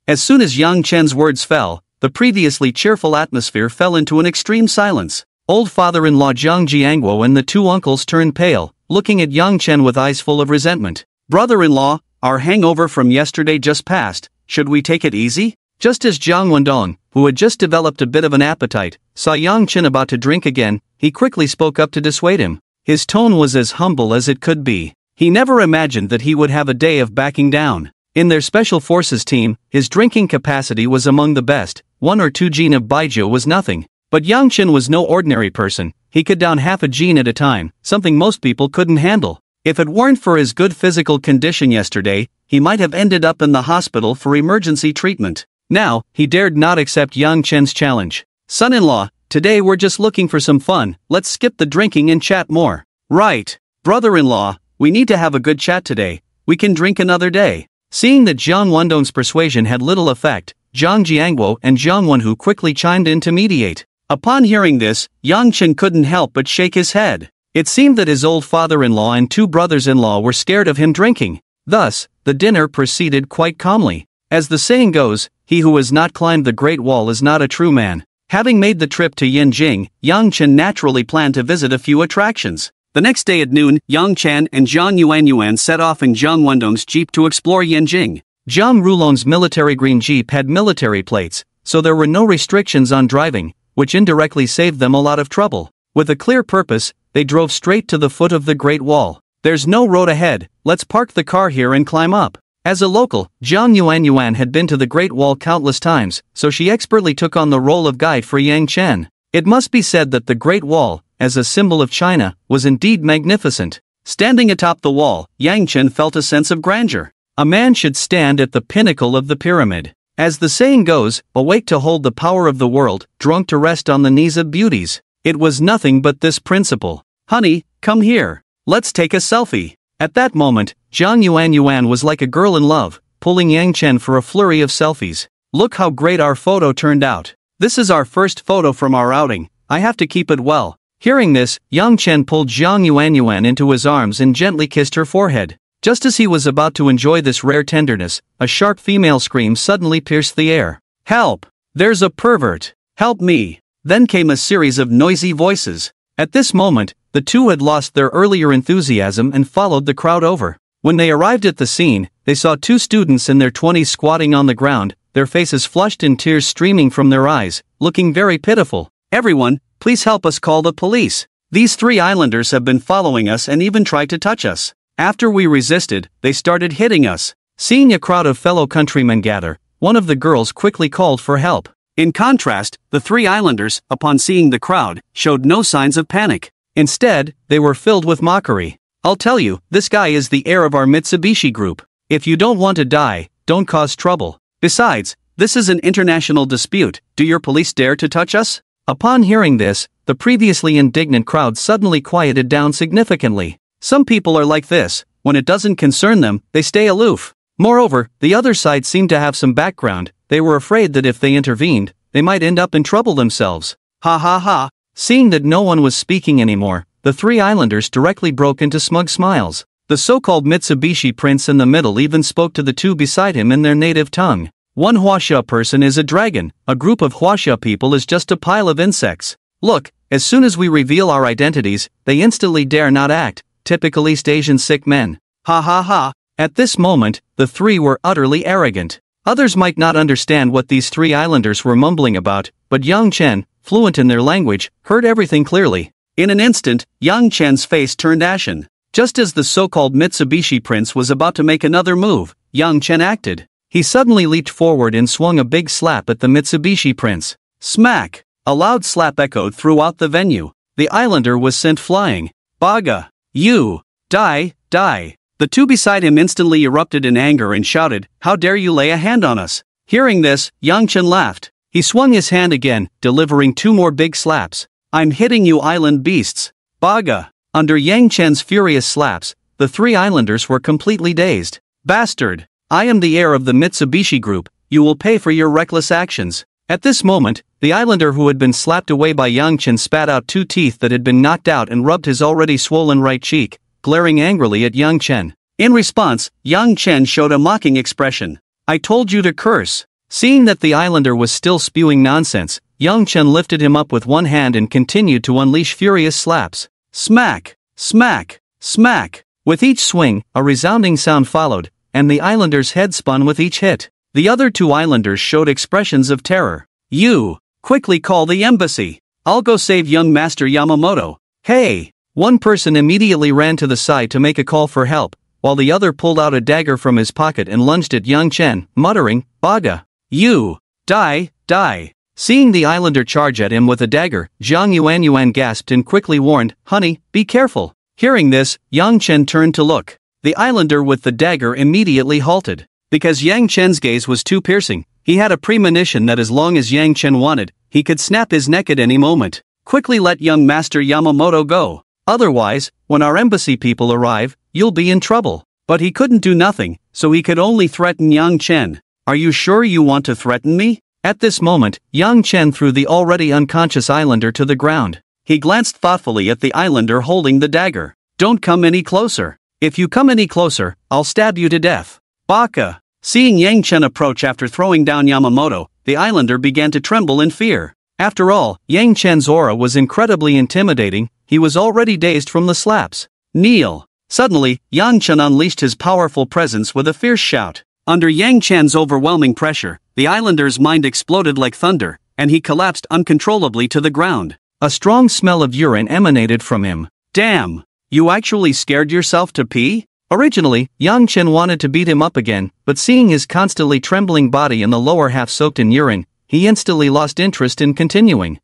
As soon as Yang Chen's words fell, the previously cheerful atmosphere fell into an extreme silence. Old father-in-law Zhang Jiangguo and the 2 uncles turned pale, looking at Yang Chen with eyes full of resentment. "Brother-in-law, our hangover from yesterday just passed, should we take it easy?" Just as Jiang Wendong, who had just developed a bit of an appetite, saw Yang Chen about to drink again, he quickly spoke up to dissuade him. His tone was as humble as it could be. He never imagined that he would have a day of backing down. In their special forces team, his drinking capacity was among the best. 1 or 2 jin of baijiu was nothing. But Yang Chen was no ordinary person. He could down half a jin at a time, something most people couldn't handle. If it weren't for his good physical condition yesterday, he might have ended up in the hospital for emergency treatment. Now, he dared not accept Yang Chen's challenge. "Son-in-law, today we're just looking for some fun, let's skip the drinking and chat more." "Right. Brother-in-law, we need to have a good chat today, we can drink another day." Seeing that Jiang Wendong's persuasion had little effect, Zhang Jiangguo and Jiang Wenhu quickly chimed in to mediate. Upon hearing this, Yang Chen couldn't help but shake his head. It seemed that his old father-in-law and 2 brothers-in-law were scared of him drinking. Thus, the dinner proceeded quite calmly. As the saying goes, he who has not climbed the Great Wall is not a true man. Having made the trip to Yanjing, Yang Chen naturally planned to visit a few attractions. The next day at noon, Yang Chen and Zhang Yuanyuan set off in Zhang Wendong's jeep to explore Yanjing. Zhang Rulong's military green jeep had military plates, so there were no restrictions on driving, which indirectly saved them a lot of trouble. With a clear purpose, they drove straight to the foot of the Great Wall. There's no road ahead, let's park the car here and climb up. As a local, Zhang Yuanyuan had been to the Great Wall countless times, so she expertly took on the role of guide for Yang Chen. It must be said that the Great Wall, as a symbol of China, was indeed magnificent. Standing atop the wall, Yang Chen felt a sense of grandeur. A man should stand at the pinnacle of the pyramid. As the saying goes, awake to hold the power of the world, drunk to rest on the knees of beauties. It was nothing but this principle. Honey, come here. Let's take a selfie. At that moment, Zhang Yuanyuan was like a girl in love, pulling Yang Chen for a flurry of selfies. Look how great our photo turned out. This is our first photo from our outing. I have to keep it well. Hearing this, Yang Chen pulled Zhang Yuanyuan into his arms and gently kissed her forehead. Just as he was about to enjoy this rare tenderness, a sharp female scream suddenly pierced the air. Help! There's a pervert! Help me! Then came a series of noisy voices. At this moment, the two had lost their earlier enthusiasm and followed the crowd over. When they arrived at the scene, they saw two students in their 20s squatting on the ground, their faces flushed and tears streaming from their eyes, looking very pitiful. Everyone, please help us call the police. These three islanders have been following us and even tried to touch us. After we resisted, they started hitting us. Seeing a crowd of fellow countrymen gather, one of the girls quickly called for help. In contrast, the three islanders, upon seeing the crowd, showed no signs of panic. Instead, they were filled with mockery. I'll tell you, this guy is the heir of our Mitsubishi group. If you don't want to die, don't cause trouble. Besides, this is an international dispute. Do your police dare to touch us? Upon hearing this, the previously indignant crowd suddenly quieted down significantly. Some people are like this. When it doesn't concern them, they stay aloof. Moreover, the other side seemed to have some background. They were afraid that if they intervened, they might end up in trouble themselves. Ha ha ha. Seeing that no one was speaking anymore, the three islanders directly broke into smug smiles. The so-called Mitsubishi prince in the middle even spoke to the two beside him in their native tongue. One Huaxia person is a dragon, a group of Huaxia people is just a pile of insects. Look, as soon as we reveal our identities, they instantly dare not act, typical East Asian sick men. Ha ha ha. At this moment, the three were utterly arrogant. Others might not understand what these three islanders were mumbling about, but Yang Chen, fluent in their language, heard everything clearly. In an instant, Yang Chen's face turned ashen. Just as the so-called Mitsubishi prince was about to make another move, Yang Chen acted. He suddenly leaped forward and swung a big slap at the Mitsubishi prince. Smack! A loud slap echoed throughout the venue. The islander was sent flying. Baga! You! Die! Die! The two beside him instantly erupted in anger and shouted, "How dare you lay a hand on us?" Hearing this, Yang Chen laughed. He swung his hand again, delivering two more big slaps. I'm hitting you island beasts. Baga! Under Yang Chen's furious slaps, the three islanders were completely dazed. Bastard! I am the heir of the Mitsubishi group, you will pay for your reckless actions. At this moment, the islander who had been slapped away by Yang Chen spat out two teeth that had been knocked out and rubbed his already swollen right cheek, glaring angrily at Yang Chen. In response, Yang Chen showed a mocking expression. I told you to curse. Seeing that the islander was still spewing nonsense, Yang Chen lifted him up with one hand and continued to unleash furious slaps. Smack! Smack! Smack! With each swing, a resounding sound followed, and the islander's head spun with each hit. The other two islanders showed expressions of terror. You! Quickly call the embassy! I'll go save young Master Yamamoto. Hey! One person immediately ran to the side to make a call for help, while the other pulled out a dagger from his pocket and lunged at Yang Chen, muttering, Baga! You! Die! Die! Seeing the islander charge at him with a dagger, Zhang Yuanyuan gasped and quickly warned, Honey, be careful. Hearing this, Yang Chen turned to look. The islander with the dagger immediately halted. Because Yang Chen's gaze was too piercing, he had a premonition that as long as Yang Chen wanted, he could snap his neck at any moment. Quickly let young Master Yamamoto go. Otherwise, when our embassy people arrive, you'll be in trouble. But he couldn't do nothing, so he could only threaten Yang Chen. Are you sure you want to threaten me? At this moment, Yang Chen threw the already unconscious islander to the ground. He glanced thoughtfully at the islander holding the dagger. Don't come any closer. If you come any closer, I'll stab you to death. Baka! Seeing Yang Chen approach after throwing down Yamamoto, the islander began to tremble in fear. After all, Yang Chen's aura was incredibly intimidating, he was already dazed from the slaps. Kneel! Suddenly, Yang Chen unleashed his powerful presence with a fierce shout. Under Yang Chen's overwhelming pressure, the islander's mind exploded like thunder, and he collapsed uncontrollably to the ground. A strong smell of urine emanated from him. Damn! You actually scared yourself to pee? Originally, Yang Chen wanted to beat him up again, but seeing his constantly trembling body and the lower half soaked in urine, he instantly lost interest in continuing.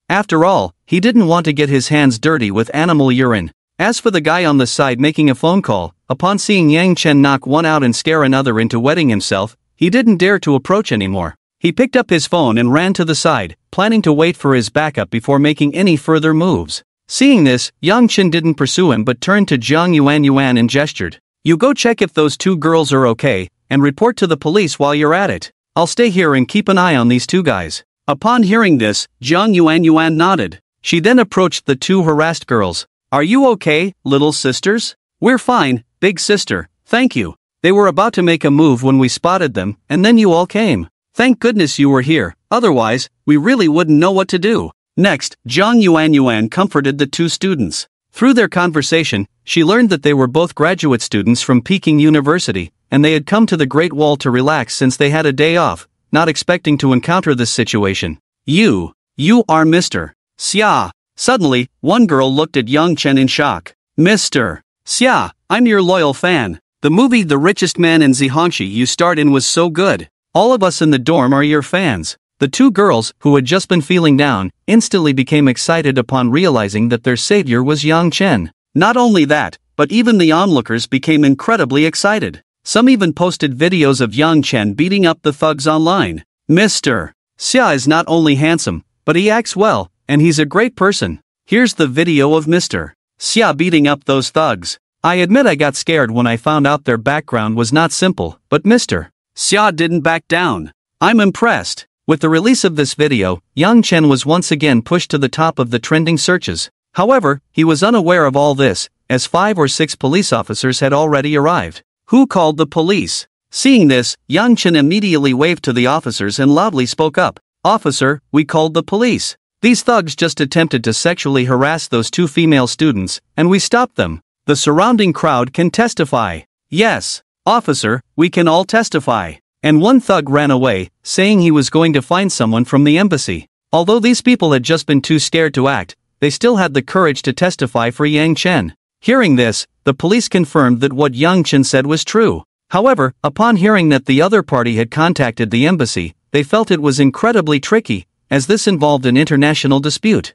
After all, he didn't want to get his hands dirty with animal urine. As for the guy on the side making a phone call, upon seeing Yang Chen knock one out and scare another into wetting himself, he didn't dare to approach anymore. He picked up his phone and ran to the side, planning to wait for his backup before making any further moves. Seeing this, Yang Chen didn't pursue him but turned to Jiang Yuan and gestured. You go check if those two girls are okay, and report to the police while you're at it. I'll stay here and keep an eye on these two guys. Upon hearing this, Jiang Yuan nodded. She then approached the two harassed girls. Are you okay, little sisters? We're fine, big sister, thank you. They were about to make a move when we spotted them, and then you all came. Thank goodness you were here, otherwise, we really wouldn't know what to do. Next, Jiang Yuan comforted the two students. Through their conversation, she learned that they were both graduate students from Peking University, and they had come to the Great Wall to relax since they had a day off, not expecting to encounter this situation. You are Mr. Xia. Suddenly, one girl looked at Yang Chen in shock. Mr. Xia, I'm your loyal fan. The movie The Richest Man in Zhangxi you starred in was so good. All of us in the dorm are your fans. The two girls, who had just been feeling down, instantly became excited upon realizing that their savior was Yang Chen. Not only that, but even the onlookers became incredibly excited. Some even posted videos of Yang Chen beating up the thugs online. Mr. Xia is not only handsome, but he acts well, and he's a great person. Here's the video of Mr. Xia beating up those thugs. I admit I got scared when I found out their background was not simple, but Mr. Xia didn't back down. I'm impressed. With the release of this video, Yang Chen was once again pushed to the top of the trending searches. However, he was unaware of all this, as 5 or 6 police officers had already arrived. Who called the police? Seeing this, Yang Chen immediately waved to the officers and loudly spoke up. Officer, we called the police. These thugs just attempted to sexually harass those 2 female students, and we stopped them. The surrounding crowd can testify. Yes, officer, we can all testify. And one thug ran away, saying he was going to find someone from the embassy. Although these people had just been too scared to act, they still had the courage to testify for Yang Chen. Hearing this, the police confirmed that what Yang Chen said was true. However, upon hearing that the other party had contacted the embassy, they felt it was incredibly tricky, as this involved an international dispute.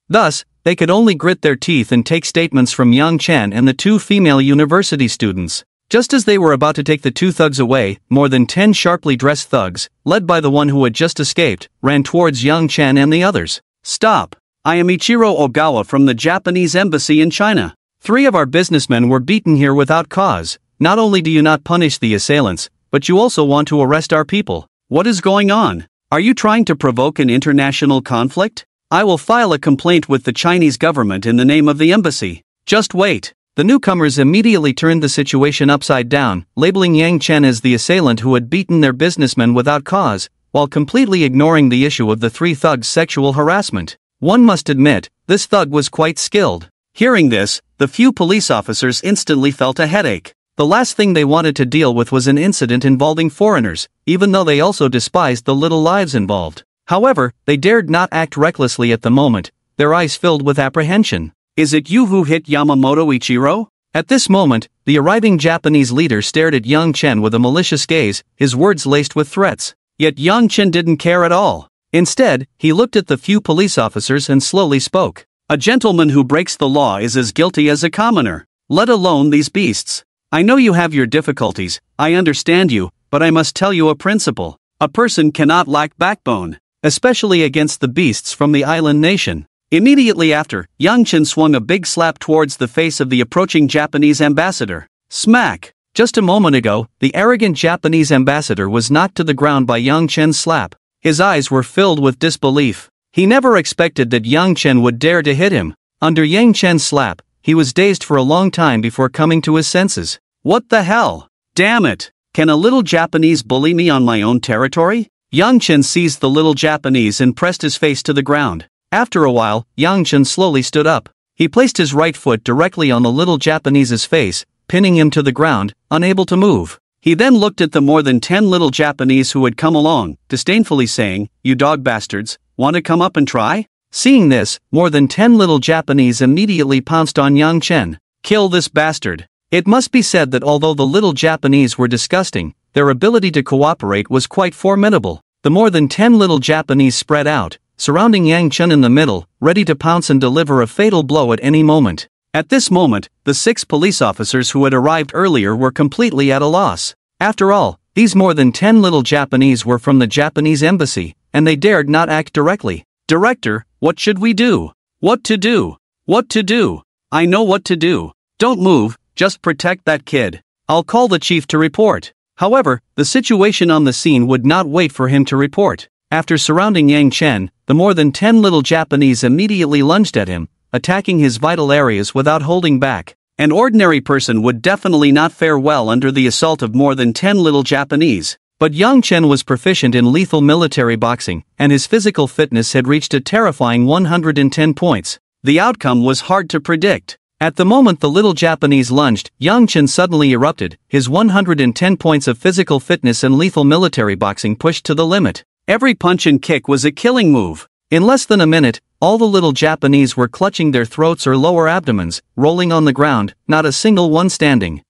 Thus, they could only grit their teeth and take statements from Yang Chen and the 2 female university students. Just as they were about to take the 2 thugs away, more than 10 sharply dressed thugs, led by the one who had just escaped, ran towards Yang Chen and the others. Stop! I am Ichiro Ogawa from the Japanese embassy in China. 3 of our businessmen were beaten here without cause. Not only do you not punish the assailants, but you also want to arrest our people. What is going on? Are you trying to provoke an international conflict? I will file a complaint with the Chinese government in the name of the embassy. Just wait. The newcomers immediately turned the situation upside down, labeling Yang Chen as the assailant who had beaten their businessmen without cause, while completely ignoring the issue of the 3 thugs' sexual harassment. One must admit, this thug was quite skilled. Hearing this, the few police officers instantly felt a headache. The last thing they wanted to deal with was an incident involving foreigners, even though they also despised the little lives involved. However, they dared not act recklessly at the moment, their eyes filled with apprehension. Is it you who hit Yamamoto Ichiro? At this moment, the arriving Japanese leader stared at Yang Chen with a malicious gaze, his words laced with threats. Yet Yang Chen didn't care at all. Instead, he looked at the few police officers and slowly spoke. A gentleman who breaks the law is as guilty as a commoner, let alone these beasts. I know you have your difficulties, I understand you, but I must tell you a principle. A person cannot lack backbone, especially against the beasts from the island nation. Immediately after, Yang Chen swung a big slap towards the face of the approaching Japanese ambassador. Smack! Just a moment ago, the arrogant Japanese ambassador was knocked to the ground by Yang Chen's slap. His eyes were filled with disbelief. He never expected that Yang Chen would dare to hit him. Under Yang Chen's slap, he was dazed for a long time before coming to his senses. What the hell? Damn it! Can a little Japanese bully me on my own territory? Yang Chen seized the little Japanese and pressed his face to the ground. After a while, Yang Chen slowly stood up. He placed his right foot directly on the little Japanese's face, pinning him to the ground, unable to move. He then looked at the more than 10 little Japanese who had come along, disdainfully saying, "You dog bastards, want to come up and try?" Seeing this, more than 10 little Japanese immediately pounced on Yang Chen. "Kill this bastard." It must be said that although the little Japanese were disgusting, their ability to cooperate was quite formidable. The more than 10 little Japanese spread out, surrounding Yang Chen in the middle, ready to pounce and deliver a fatal blow at any moment. At this moment, the 6 police officers who had arrived earlier were completely at a loss. After all, these more than 10 little Japanese were from the Japanese embassy, and they dared not act directly. "Director, what should we do? What to do? What to do? I know what to do. Don't move, just protect that kid. I'll call the chief to report." However, the situation on the scene would not wait for him to report. After surrounding Yang Chen, the more than 10 little Japanese immediately lunged at him, attacking his vital areas without holding back. An ordinary person would definitely not fare well under the assault of more than 10 little Japanese. But Yang Chen was proficient in lethal military boxing, and his physical fitness had reached a terrifying 110 points. The outcome was hard to predict. At the moment the little Japanese lunged, Yang Chen suddenly erupted, his 110 points of physical fitness and lethal military boxing pushed to the limit. Every punch and kick was a killing move. In less than a minute, all the little Japanese were clutching their throats or lower abdomens, rolling on the ground, not a single one standing.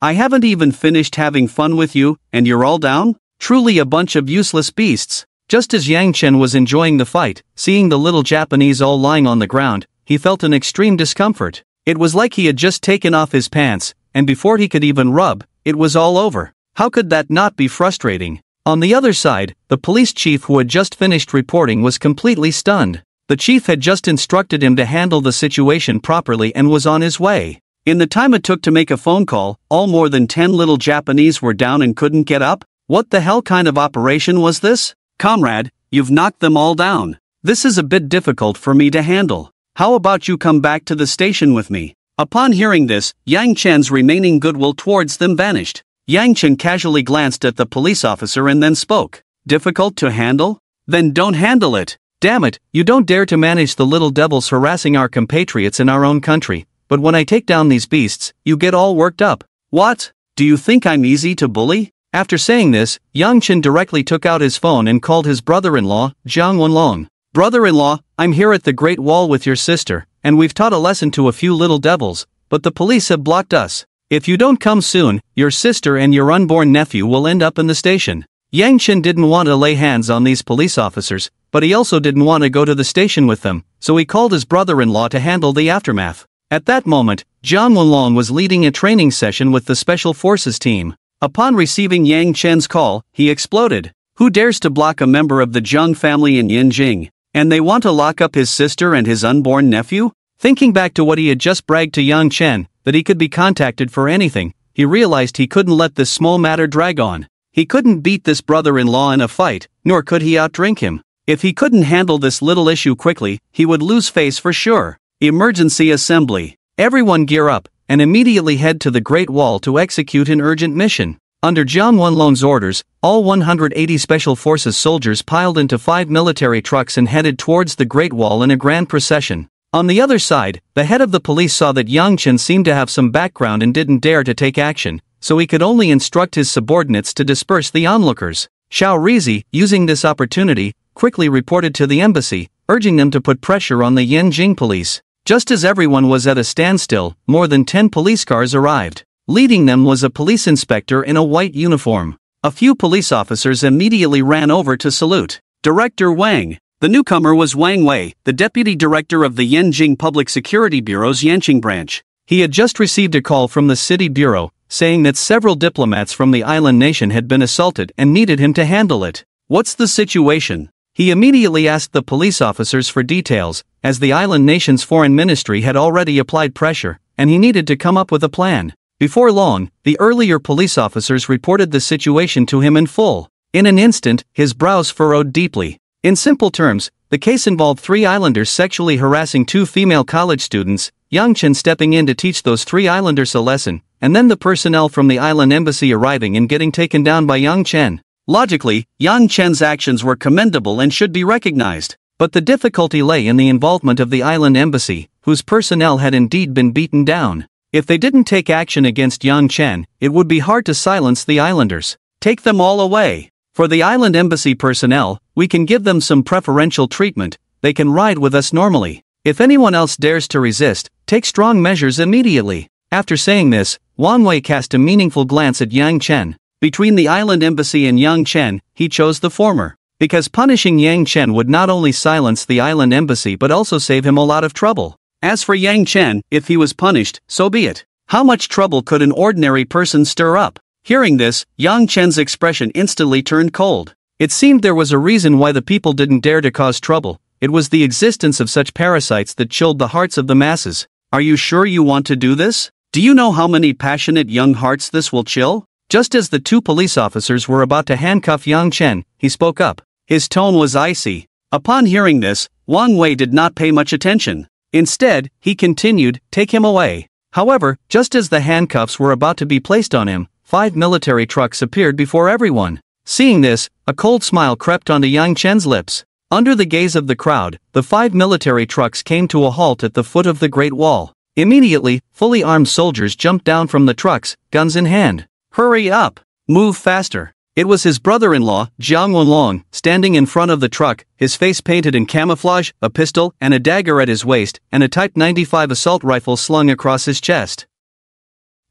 "I haven't even finished having fun with you, and you're all down? Truly a bunch of useless beasts." Just as Yang Chen was enjoying the fight, seeing the little Japanese all lying on the ground, he felt an extreme discomfort. It was like he had just taken off his pants, and before he could even rub, it was all over. How could that not be frustrating? On the other side, the police chief who had just finished reporting was completely stunned. The chief had just instructed him to handle the situation properly and was on his way. In the time it took to make a phone call, all more than 10 little Japanese were down and couldn't get up? What the hell kind of operation was this? "Comrade, you've knocked them all down. This is a bit difficult for me to handle. How about you come back to the station with me?" Upon hearing this, Yang Chen's remaining goodwill towards them vanished. Yang Chen casually glanced at the police officer and then spoke. "Difficult to handle? Then don't handle it. Damn it, you don't dare to manage the little devils harassing our compatriots in our own country, but when I take down these beasts, you get all worked up. What? Do you think I'm easy to bully?" After saying this, Yang Chen directly took out his phone and called his brother-in-law, Jiang Wenlong. "Brother-in-law, I'm here at the Great Wall with your sister, and we've taught a lesson to a few little devils, but the police have blocked us. If you don't come soon, your sister and your unborn nephew will end up in the station." Yang Chen didn't want to lay hands on these police officers, but he also didn't want to go to the station with them, so he called his brother-in-law to handle the aftermath. At that moment, Jiang Wenlong was leading a training session with the Special Forces team. Upon receiving Yang Chen's call, he exploded. Who dares to block a member of the Zheng family in Yanjing? And they want to lock up his sister and his unborn nephew? Thinking back to what he had just bragged to Yang Chen, that he could be contacted for anything, he realized he couldn't let this small matter drag on. He couldn't beat this brother-in-law in a fight, nor could he outdrink him. If he couldn't handle this little issue quickly, he would lose face for sure. Emergency assembly. Everyone gear up, and immediately head to the Great Wall to execute an urgent mission. Under Jiang Wenlong's orders, all 180 Special Forces soldiers piled into 5 military trucks and headed towards the Great Wall in a grand procession. On the other side, the head of the police saw that Yang Chen seemed to have some background and didn't dare to take action, so he could only instruct his subordinates to disperse the onlookers. Xiao Rizi, using this opportunity, quickly reported to the embassy, urging them to put pressure on the Yanjing police. Just as everyone was at a standstill, more than 10 police cars arrived. Leading them was a police inspector in a white uniform. A few police officers immediately ran over to salute. Director Wang. The newcomer was Wang Wei, the deputy director of the Yanjing Public Security Bureau's Yanqing branch. He had just received a call from the city bureau, saying that several diplomats from the island nation had been assaulted and needed him to handle it. What's the situation? He immediately asked the police officers for details, as the island nation's foreign ministry had already applied pressure, and he needed to come up with a plan. Before long, the earlier police officers reported the situation to him in full. In an instant, his brows furrowed deeply. In simple terms, The case involved 3 islanders sexually harassing 2 female college students, Yang Chen stepping in to teach those 3 islanders a lesson, and then the personnel from the island embassy arriving and getting taken down by Yang Chen. Logically, Yang Chen's actions were commendable and should be recognized, but the difficulty lay in the involvement of the island embassy, whose personnel had indeed been beaten down. If they didn't take action against Yang Chen, it would be hard to silence the islanders. Take them all away. For the island embassy personnel, we can give them some preferential treatment, they can ride with us normally. If anyone else dares to resist, take strong measures immediately. After saying this, Wang Wei cast a meaningful glance at Yang Chen. Between the island embassy and Yang Chen, he chose the former. Because punishing Yang Chen would not only silence the island embassy but also save him a lot of trouble. As for Yang Chen, if he was punished, so be it. How much trouble could an ordinary person stir up? Hearing this, Yang Chen's expression instantly turned cold. It seemed there was a reason why the people didn't dare to cause trouble. It was the existence of such parasites that chilled the hearts of the masses. Are you sure you want to do this? Do you know how many passionate young hearts this will chill? Just as the 2 police officers were about to handcuff Yang Chen, he spoke up. His tone was icy. Upon hearing this, Wang Wei did not pay much attention. Instead, he continued, "Take him away." However, just as the handcuffs were about to be placed on him, 5 military trucks appeared before everyone. Seeing this, a cold smile crept onto Yang Chen's lips. Under the gaze of the crowd, the 5 military trucks came to a halt at the foot of the Great Wall. Immediately, fully armed soldiers jumped down from the trucks, guns in hand. "Hurry up! Move faster!" It was his brother-in-law, Jiang Wenlong, standing in front of the truck, his face painted in camouflage, a pistol and a dagger at his waist, and a Type 95 assault rifle slung across his chest.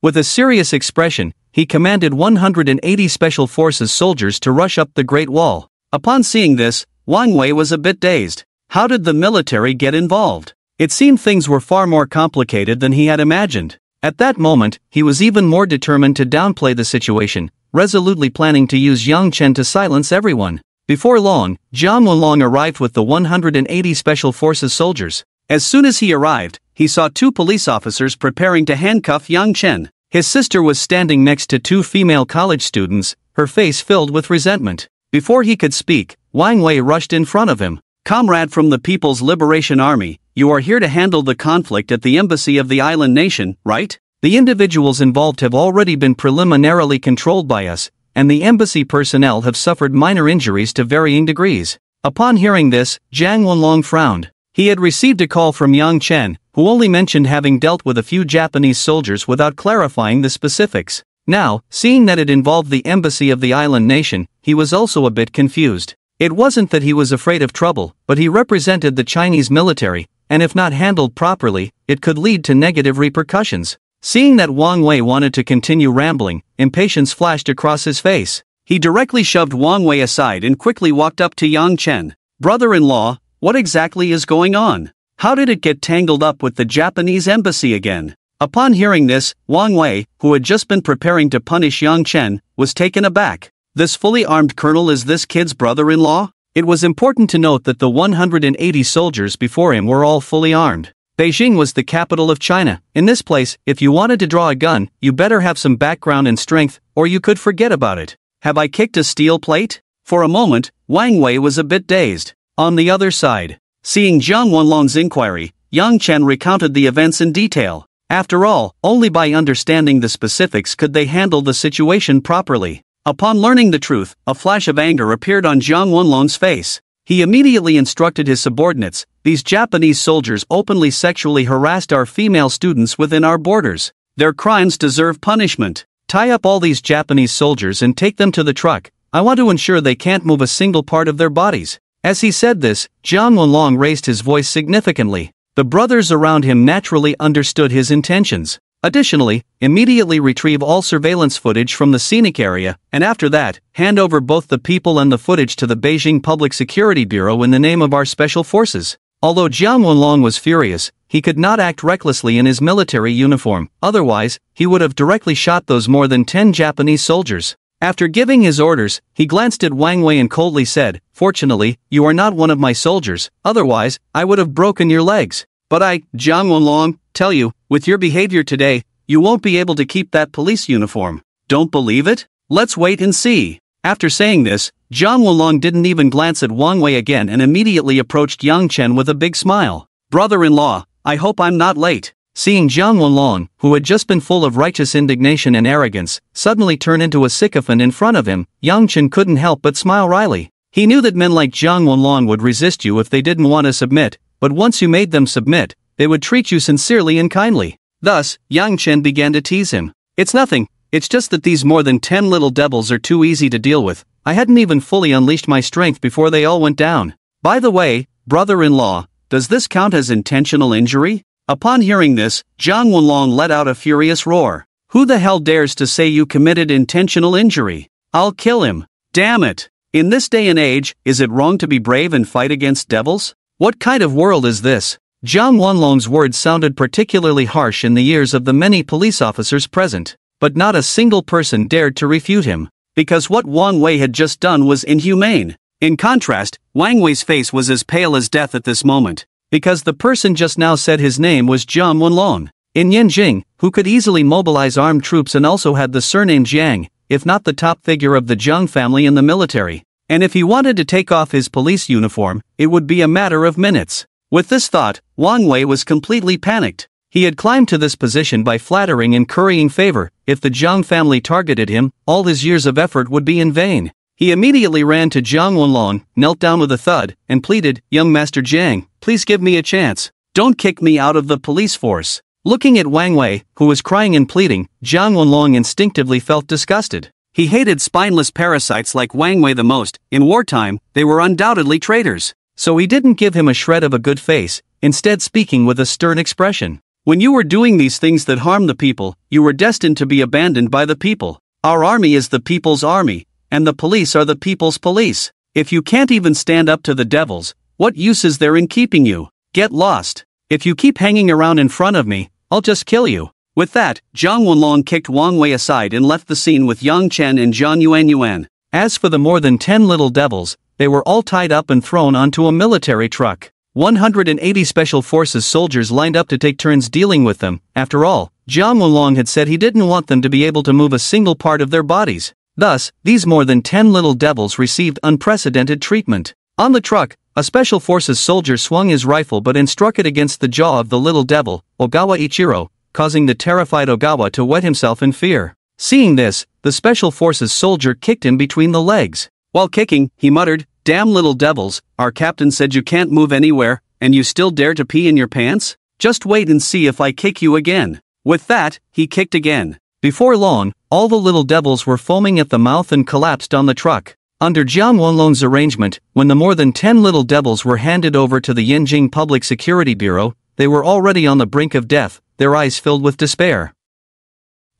With a serious expression, he commanded 180 Special Forces soldiers to rush up the Great Wall. Upon seeing this, Wang Wei was a bit dazed. How did the military get involved? It seemed things were far more complicated than he had imagined. At that moment, he was even more determined to downplay the situation, resolutely planning to use Yang Chen to silence everyone. Before long, Jiang Wenlong arrived with the 180 Special Forces soldiers. As soon as he arrived, he saw 2 police officers preparing to handcuff Yang Chen. His sister was standing next to 2 female college students, her face filled with resentment. Before he could speak, Wang Wei rushed in front of him. "Comrade from the People's Liberation Army, you are here to handle the conflict at the embassy of the island nation, right? The individuals involved have already been preliminarily controlled by us, and the embassy personnel have suffered minor injuries to varying degrees." Upon hearing this, Jiang Wenlong frowned. He had received a call from Yang Chen, who only mentioned having dealt with a few Japanese soldiers without clarifying the specifics. Now, seeing that it involved the embassy of the island nation, he was also a bit confused. It wasn't that he was afraid of trouble, but he represented the Chinese military, and if not handled properly, it could lead to negative repercussions. Seeing that Wang Wei wanted to continue rambling, impatience flashed across his face. He directly shoved Wang Wei aside and quickly walked up to Yang Chen. "Brother-in-law, what exactly is going on? How did it get tangled up with the Japanese embassy again?" Upon hearing this, Wang Wei, who had just been preparing to punish Yang Chen, was taken aback. This fully armed colonel is this kid's brother-in-law? It was important to note that the 180 soldiers before him were all fully armed. Beijing was the capital of China. In this place, if you wanted to draw a gun, you better have some background and strength, or you could forget about it. Have I kicked a steel plate? For a moment, Wang Wei was a bit dazed. On the other side, seeing Jiang Wenlong's inquiry, Yang Chen recounted the events in detail. After all, only by understanding the specifics could they handle the situation properly. Upon learning the truth, a flash of anger appeared on Jiang Wenlong's face. He immediately instructed his subordinates, "These Japanese soldiers openly sexually harassed our female students within our borders. Their crimes deserve punishment. Tie up all these Japanese soldiers and take them to the truck. I want to ensure they can't move a single part of their bodies." As he said this, Jiang Wenlong raised his voice significantly. The brothers around him naturally understood his intentions. Additionally, immediately retrieve all surveillance footage from the scenic area, and after that, hand over both the people and the footage to the Beijing Public Security Bureau in the name of our special forces. Although Jiang Wenlong was furious, he could not act recklessly in his military uniform, otherwise, he would have directly shot those more than 10 Japanese soldiers. After giving his orders, he glanced at Wang Wei and coldly said, "Fortunately, you are not one of my soldiers, otherwise, I would have broken your legs. But I, Jiang Wenlong, tell you, with your behavior today, you won't be able to keep that police uniform. Don't believe it? Let's wait and see." After saying this, Zhang Wenlong didn't even glance at Wang Wei again and immediately approached Yang Chen with a big smile. "Brother-in-law, I hope I'm not late." Seeing Zhang Wenlong, who had just been full of righteous indignation and arrogance, suddenly turn into a sycophant in front of him, Yang Chen couldn't help but smile wryly. He knew that men like Zhang Wenlong would resist you if they didn't want to submit, but once you made them submit, they would treat you sincerely and kindly. Thus, Yang Chen began to tease him. "It's nothing, it's just that these more than 10 little devils are too easy to deal with. I hadn't even fully unleashed my strength before they all went down. By the way, brother-in-law, does this count as intentional injury?" Upon hearing this, Zhang Wenlong let out a furious roar. "Who the hell dares to say you committed intentional injury? I'll kill him. Damn it. In this day and age, is it wrong to be brave and fight against devils? What kind of world is this?" Zhang Wenlong's words sounded particularly harsh in the ears of the many police officers present, but not a single person dared to refute him, because what Wang Wei had just done was inhumane. In contrast, Wang Wei's face was as pale as death at this moment, because the person just now said his name was Zhang Wenlong. In Yanjing, who could easily mobilize armed troops and also had the surname Jiang, if not the top figure of the Zhang family in the military. And if he wanted to take off his police uniform, it would be a matter of minutes. With this thought, Wang Wei was completely panicked. He had climbed to this position by flattering and currying favor. If the Zhang family targeted him, all his years of effort would be in vain. He immediately ran to Zhang Wenlong, knelt down with a thud, and pleaded, "Young Master Jiang, please give me a chance. Don't kick me out of the police force." Looking at Wang Wei, who was crying and pleading, Zhang Wenlong instinctively felt disgusted. He hated spineless parasites like Wang Wei the most. In wartime, they were undoubtedly traitors. So he didn't give him a shred of a good face, instead speaking with a stern expression. "When you were doing these things that harm the people, you were destined to be abandoned by the people. Our army is the people's army, and the police are the people's police. If you can't even stand up to the devils, what use is there in keeping you? Get lost. If you keep hanging around in front of me, I'll just kill you." With that, Zhang Wenlong kicked Wang Wei aside and left the scene with Yang Chen and Zhang Yuanyuan. As for the more than 10 little devils, they were all tied up and thrown onto a military truck. 180 Special Forces soldiers lined up to take turns dealing with them. After all, Zhang Wenlong had said he didn't want them to be able to move a single part of their bodies. Thus, these more than 10 little devils received unprecedented treatment. On the truck, a Special Forces soldier swung his rifle but struck it against the jaw of the little devil, Ogawa Ichiro, causing the terrified Ogawa to wet himself in fear. Seeing this, the Special Forces soldier kicked him between the legs. While kicking, he muttered, "Damn little devils, our captain said you can't move anywhere, and you still dare to pee in your pants? Just wait and see if I kick you again." With that, he kicked again. Before long, all the little devils were foaming at the mouth and collapsed on the truck. Under Zhang Wenlong's arrangement, when the more than 10 little devils were handed over to the Yanjing Public Security Bureau, they were already on the brink of death, their eyes filled with despair.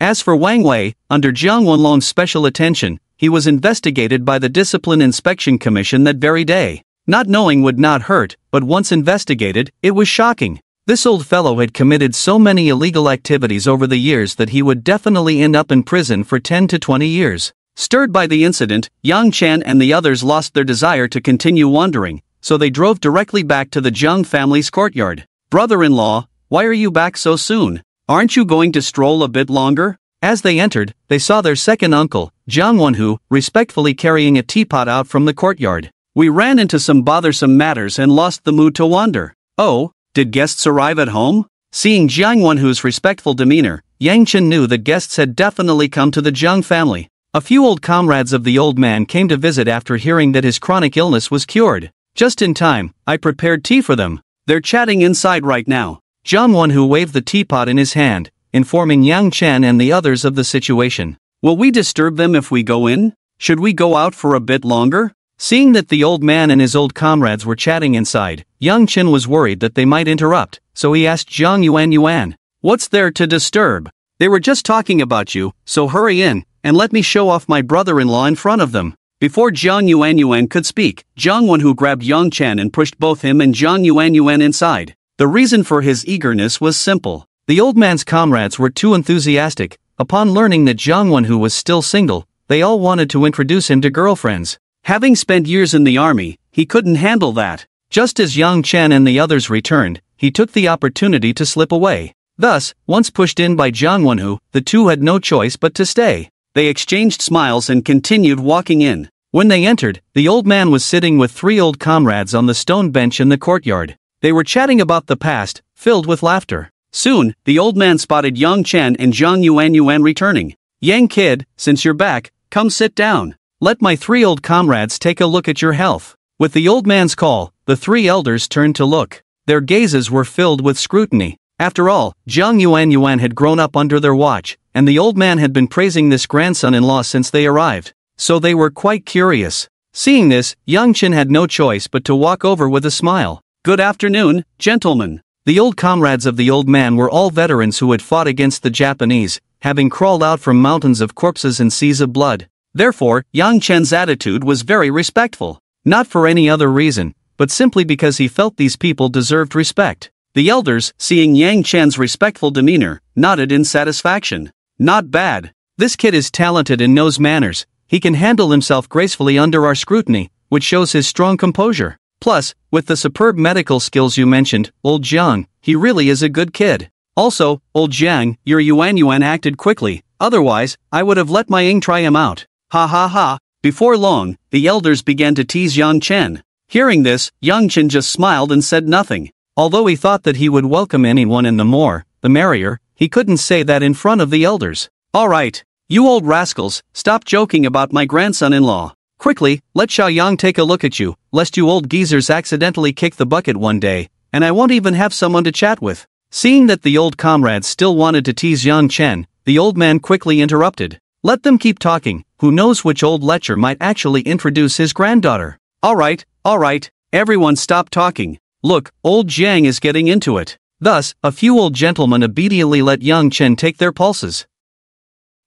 As for Wang Wei, under Zhang Wenlong's special attention, he was investigated by the Discipline Inspection Commission that very day. Not knowing would not hurt, but once investigated, it was shocking. This old fellow had committed so many illegal activities over the years that he would definitely end up in prison for 10 to 20 years. Stirred by the incident, Yang Chen and the others lost their desire to continue wandering, so they drove directly back to the Zhang family's courtyard. "Brother-in-law, why are you back so soon? Aren't you going to stroll a bit longer?" As they entered, they saw their second uncle, Zhang Wenhu, respectfully carrying a teapot out from the courtyard. "We ran into some bothersome matters and lost the mood to wander." "Oh, did guests arrive at home?" Seeing Zhang Wenhu's respectful demeanor, Yang Chen knew that guests had definitely come to the Zhang family. A few old comrades of the old man came to visit after hearing that his chronic illness was cured. "Just in time, I prepared tea for them. They're chatting inside right now." Zhang Wenhu waved the teapot in his hand, informing Yang Chen and the others of the situation. "Will we disturb them if we go in? Should we go out for a bit longer?" Seeing that the old man and his old comrades were chatting inside, Yang Chen was worried that they might interrupt, so he asked Zhang Yuanyuan, "What's there to disturb? They were just talking about you, so hurry in, and let me show off my brother-in-law in front of them." Before Zhang Yuanyuan could speak, Zhang Wenhu grabbed Yang Chen and pushed both him and Zhang Yuanyuan inside. The reason for his eagerness was simple. The old man's comrades were too enthusiastic. Upon learning that Zhang Wenhu was still single, they all wanted to introduce him to girlfriends. Having spent years in the army, he couldn't handle that. Just as Yang Chen and the others returned, he took the opportunity to slip away. Thus, once pushed in by Zhang Wenhu, the two had no choice but to stay. They exchanged smiles and continued walking in. When they entered, the old man was sitting with 3 old comrades on the stone bench in the courtyard. They were chatting about the past, filled with laughter. Soon, the old man spotted Yang Chen and Zhang Yuan returning. "Yang kid, since you're back, come sit down. Let my 3 old comrades take a look at your health." With the old man's call, the 3 elders turned to look. Their gazes were filled with scrutiny. After all, Zhang Yuan had grown up under their watch, and the old man had been praising this grandson-in-law since they arrived. So they were quite curious. Seeing this, Yang Chen had no choice but to walk over with a smile. "Good afternoon, gentlemen." The old comrades of the old man were all veterans who had fought against the Japanese, having crawled out from mountains of corpses and seas of blood. Therefore, Yang Chen's attitude was very respectful. Not for any other reason, but simply because he felt these people deserved respect. The elders, seeing Yang Chen's respectful demeanor, nodded in satisfaction. "Not bad. This kid is talented and knows manners. He can handle himself gracefully under our scrutiny, which shows his strong composure. Plus, with the superb medical skills you mentioned, old Jiang, he really is a good kid. Also, old Jiang, your Yuan acted quickly, otherwise, I would have let my Ying try him out. Ha ha ha." Before long, the elders began to tease Yang Chen. Hearing this, Yang Chen just smiled and said nothing. Although he thought that he would welcome anyone and the more, the merrier, he couldn't say that in front of the elders. "Alright, you old rascals, stop joking about my grandson-in-law. Quickly, let Xiaoyang take a look at you, lest you old geezers accidentally kick the bucket one day, and I won't even have someone to chat with." Seeing that the old comrades still wanted to tease Yang Chen, the old man quickly interrupted. "Let them keep talking, who knows which old lecher might actually introduce his granddaughter." Alright, everyone stop talking. Look, old Jiang is getting into it." Thus, a few old gentlemen obediently let Yang Chen take their pulses.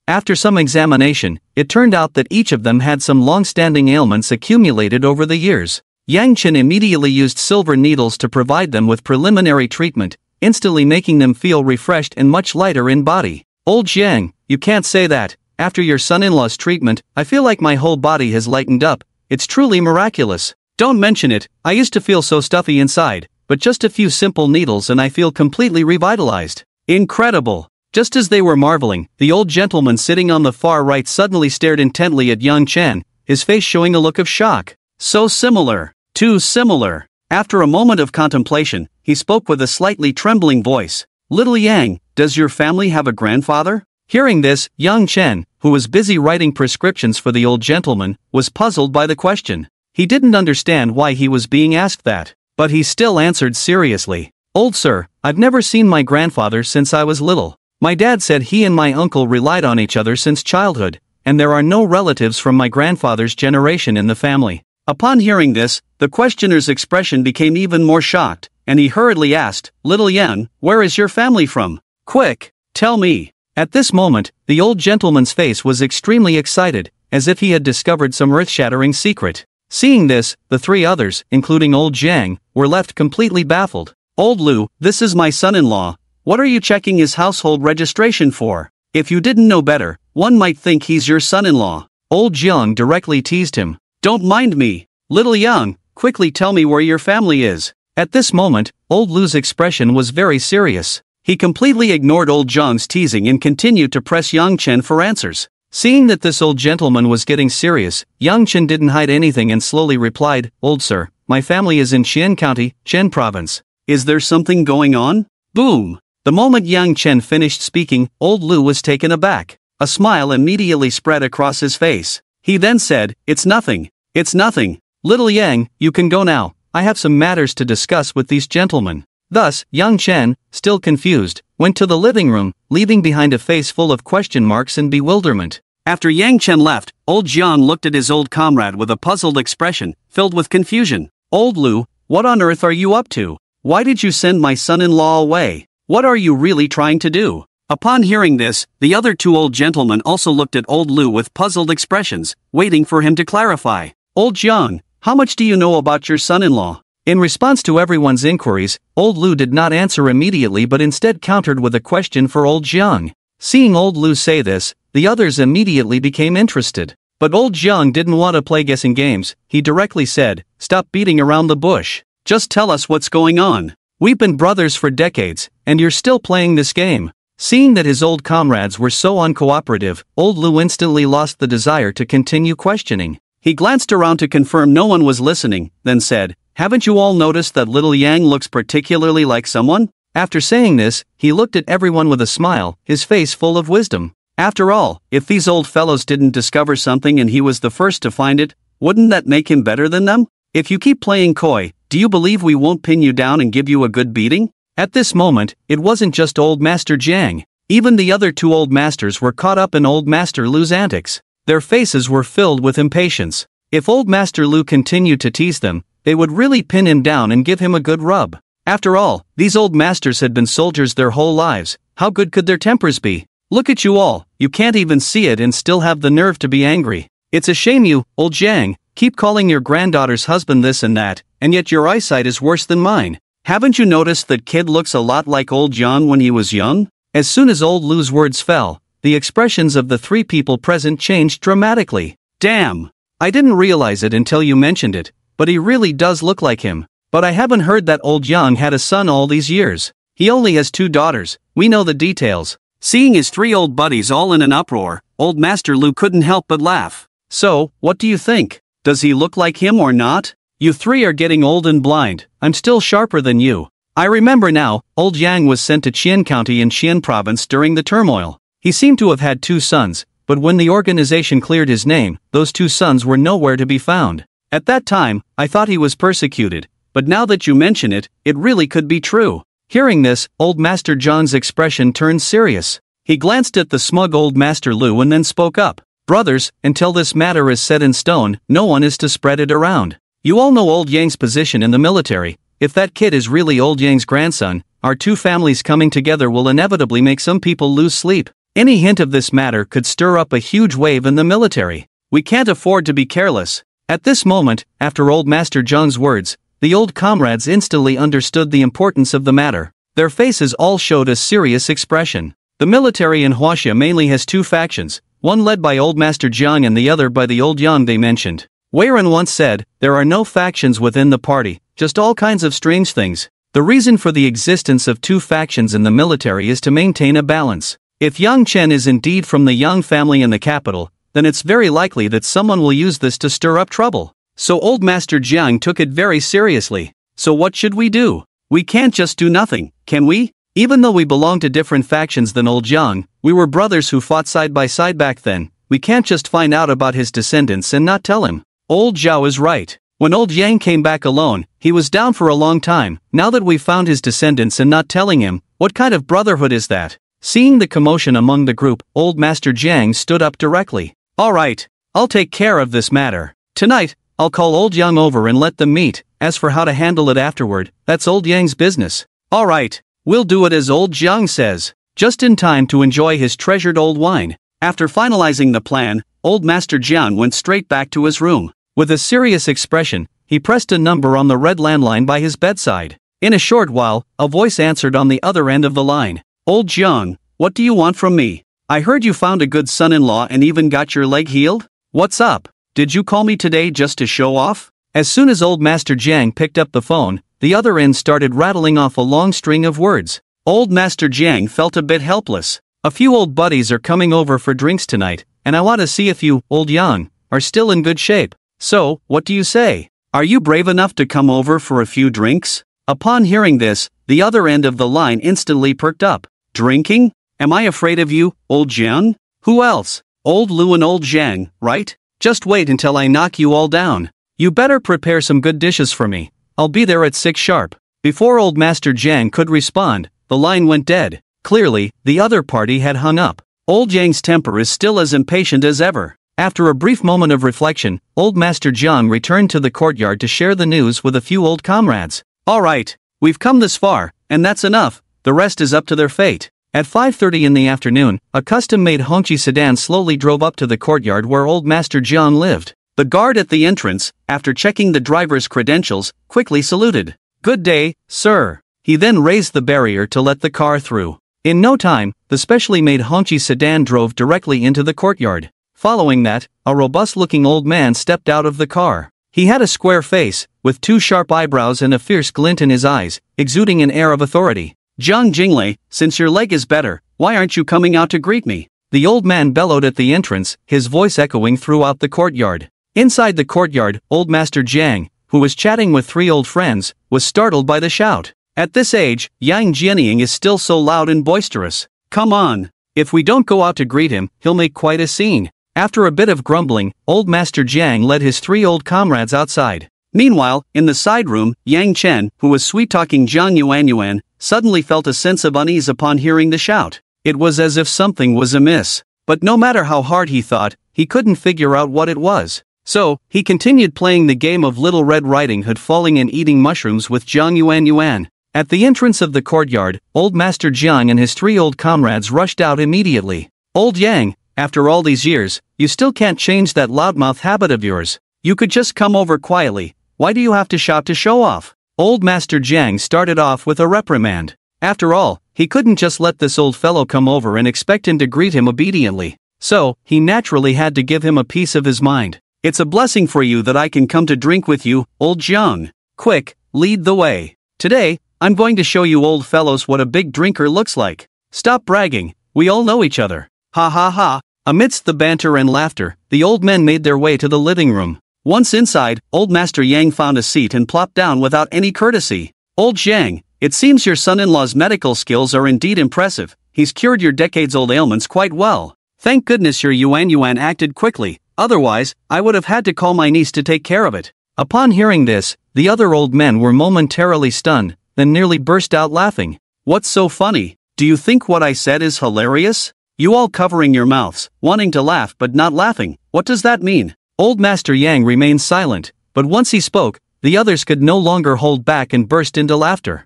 After some examination, it turned out that each of them had some long-standing ailments accumulated over the years. Yang Chen immediately used silver needles to provide them with preliminary treatment, instantly making them feel refreshed and much lighter in body. "Old Jiang, you can't say that. After your son-in-law's treatment, I feel like my whole body has lightened up. It's truly miraculous." "Don't mention it, I used to feel so stuffy inside, but just a few simple needles and I feel completely revitalized." "Incredible." Just as they were marveling, the old gentleman sitting on the far right suddenly stared intently at Yang Chen, his face showing a look of shock. "So similar. Too similar." After a moment of contemplation, he spoke with a slightly trembling voice. "Little Yang, does your family have a grandfather?" Hearing this, Yang Chen, who was busy writing prescriptions for the old gentleman, was puzzled by the question. He didn't understand why he was being asked that, but he still answered seriously. "Old sir, I've never seen my grandfather since I was little. My dad said he and my uncle relied on each other since childhood, and there are no relatives from my grandfather's generation in the family." Upon hearing this, the questioner's expression became even more shocked, and he hurriedly asked, "Little Yang, where is your family from? Quick, tell me." At this moment, the old gentleman's face was extremely excited, as if he had discovered some earth-shattering secret. Seeing this, the 3 others, including old Jiang, were left completely baffled. "Old Lu, this is my son-in-law. What are you checking his household registration for? If you didn't know better, one might think he's your son-in-law." Old Jiang directly teased him. "Don't mind me. Little Yang, quickly tell me where your family is." At this moment, old Lu's expression was very serious. He completely ignored old Jiang's teasing and continued to press Yang Chen for answers. Seeing that this old gentleman was getting serious, Yang Chen didn't hide anything and slowly replied, "Old sir, my family is in Xian County, Chen Province." "Is there something going on?" Boom! The moment Yang Chen finished speaking, old Lu was taken aback. A smile immediately spread across his face. He then said, "It's nothing. It's nothing. Little Yang, you can go now. I have some matters to discuss with these gentlemen." Thus, Yang Chen, still confused, went to the living room, leaving behind a face full of question marks and bewilderment. After Yang Chen left, old Jiang looked at his old comrade with a puzzled expression, filled with confusion. "Old Lu, what on earth are you up to? Why did you send my son-in-law away? What are you really trying to do?" Upon hearing this, the other 2 old gentlemen also looked at old Lu with puzzled expressions, waiting for him to clarify. "Old Jiang, how much do you know about your son-in-law?" In response to everyone's inquiries, old Lu did not answer immediately but instead countered with a question for old Jiang. Seeing old Lu say this, the others immediately became interested. But old Jiang didn't want to play guessing games. He directly said, "Stop beating around the bush. Just tell us what's going on. We've been brothers for decades, and you're still playing this game." Seeing that his old comrades were so uncooperative, old Lu instantly lost the desire to continue questioning. He glanced around to confirm no one was listening, then said, "Haven't you all noticed that little Yang looks particularly like someone?" After saying this, he looked at everyone with a smile, his face full of wisdom. After all, if these old fellows didn't discover something and he was the first to find it, wouldn't that make him better than them? If you keep playing coy, do you believe we won't pin you down and give you a good beating? At this moment, it wasn't just old Master Jiang. Even the other two old masters were caught up in old Master Lu's antics. Their faces were filled with impatience. If old Master Lu continued to tease them, they would really pin him down and give him a good rub. After all, these old masters had been soldiers their whole lives. How good could their tempers be? Look at you all, you can't even see it and still have the nerve to be angry. It's a shame you, old Jiang, keep calling your granddaughter's husband this and that, and yet your eyesight is worse than mine. Haven't you noticed that kid looks a lot like old John when he was young? As soon as old Lu's words fell, the expressions of the three people present changed dramatically. Damn! I didn't realize it until you mentioned it, but he really does look like him. But I haven't heard that old Yang had a son all these years. He only has 2 daughters, we know the details. Seeing his 3 old buddies all in an uproar, old Master Lu couldn't help but laugh. So, what do you think? Does he look like him or not? You 3 are getting old and blind, I'm still sharper than you. I remember now, old Yang was sent to Qian County in Qian Province during the turmoil. He seemed to have had 2 sons, but when the organization cleared his name, those 2 sons were nowhere to be found. At that time, I thought he was persecuted, but now that you mention it, it really could be true. Hearing this, old Master Zhang's expression turned serious. He glanced at the smug old Master Lu and then spoke up. Brothers, until this matter is set in stone, no one is to spread it around. You all know old Yang's position in the military. If that kid is really old Yang's grandson, our 2 families coming together will inevitably make some people lose sleep. Any hint of this matter could stir up a huge wave in the military. We can't afford to be careless. At this moment, after old Master Zhang's words, the old comrades instantly understood the importance of the matter. Their faces all showed a serious expression. The military in Huaxia mainly has 2 factions, one led by old Master Jiang and the other by the old Yang they mentioned. Wei Ren once said, there are no factions within the party, just all kinds of strange things. The reason for the existence of 2 factions in the military is to maintain a balance. If Yang Chen is indeed from the Yang family in the capital, then it's very likely that someone will use this to stir up trouble. So old Master Jiang took it very seriously. So what should we do? We can't just do nothing, can we? Even though we belong to different factions than old Jiang, we were brothers who fought side by side back then. We can't just find out about his descendants and not tell him. Old Zhao is right. When old Yang came back alone, he was down for a long time. Now that we've found his descendants and not telling him, what kind of brotherhood is that? Seeing the commotion among the group, old Master Jiang stood up directly. All right, I'll take care of this matter. Tonight, I'll call old Yang over and let them meet. As for how to handle it afterward, that's old Yang's business. All right, we'll do it as old Jiang says. Just in time to enjoy his treasured old wine. After finalizing the plan, old Master Jiang went straight back to his room. With a serious expression, he pressed a number on the red landline by his bedside. In a short while, a voice answered on the other end of the line. Old Jiang, what do you want from me? I heard you found a good son-in-law and even got your leg healed? What's up? Did you call me today just to show off? As soon as old Master Jiang picked up the phone, the other end started rattling off a long string of words. Old Master Jiang felt a bit helpless. A few old buddies are coming over for drinks tonight, and I want to see if you, old Yang, are still in good shape. So, what do you say? Are you brave enough to come over for a few drinks? Upon hearing this, the other end of the line instantly perked up. Drinking? Am I afraid of you, old Jiang? Who else? Old Lu and old Zhang, right? Just wait until I knock you all down. You better prepare some good dishes for me. I'll be there at 6 sharp. Before old Master Jiang could respond, the line went dead. Clearly, the other party had hung up. Old Yang's temper is still as impatient as ever. After a brief moment of reflection, old Master Jiang returned to the courtyard to share the news with a few old comrades. All right, we've come this far, and that's enough. The rest is up to their fate. At 5:30 in the afternoon, a custom-made Hongqi sedan slowly drove up to the courtyard where old Master Jiang lived. The guard at the entrance, after checking the driver's credentials, quickly saluted. Good day, sir. He then raised the barrier to let the car through. In no time, the specially made Hongqi sedan drove directly into the courtyard. Following that, a robust-looking old man stepped out of the car. He had a square face, with 2 sharp eyebrows and a fierce glint in his eyes, exuding an air of authority. Jiang Jinglei, since your leg is better, why aren't you coming out to greet me? The old man bellowed at the entrance, his voice echoing throughout the courtyard. Inside the courtyard, old Master Jiang, who was chatting with 3 old friends, was startled by the shout. At this age, Yang Jianying is still so loud and boisterous. Come on! If we don't go out to greet him, he'll make quite a scene. After a bit of grumbling, old Master Jiang led his 3 old comrades outside. Meanwhile, in the side room, Yang Chen, who was sweet-talking Zhang Yuanyuan, suddenly felt a sense of unease upon hearing the shout. It was as if something was amiss. But no matter how hard he thought, he couldn't figure out what it was. So, he continued playing the game of Little Red Riding Hood, falling and eating mushrooms with Zhang Yuanyuan. At the entrance of the courtyard, old Master Jiang and his 3 old comrades rushed out immediately. Old Yang, after all these years, you still can't change that loudmouth habit of yours. You could just come over quietly. Why do you have to shout to show off? Old Master Jiang started off with a reprimand. After all, he couldn't just let this old fellow come over and expect him to greet him obediently. So, he naturally had to give him a piece of his mind. It's a blessing for you that I can come to drink with you, old Jiang. Quick, lead the way. Today, I'm going to show you old fellows what a big drinker looks like. Stop bragging, we all know each other. Ha ha ha. Amidst the banter and laughter, the old men made their way to the living room. Once inside, old Master Yang found a seat and plopped down without any courtesy. Old Jiang, it seems your son-in-law's medical skills are indeed impressive. He's cured your decades-old ailments quite well. Thank goodness your Yuanyuan acted quickly, otherwise, I would have had to call my niece to take care of it. Upon hearing this, the other old men were momentarily stunned, then nearly burst out laughing. What's so funny? Do you think what I said is hilarious? You all covering your mouths, wanting to laugh but not laughing, what does that mean? Old Master Yang remained silent, but once he spoke, the others could no longer hold back and burst into laughter.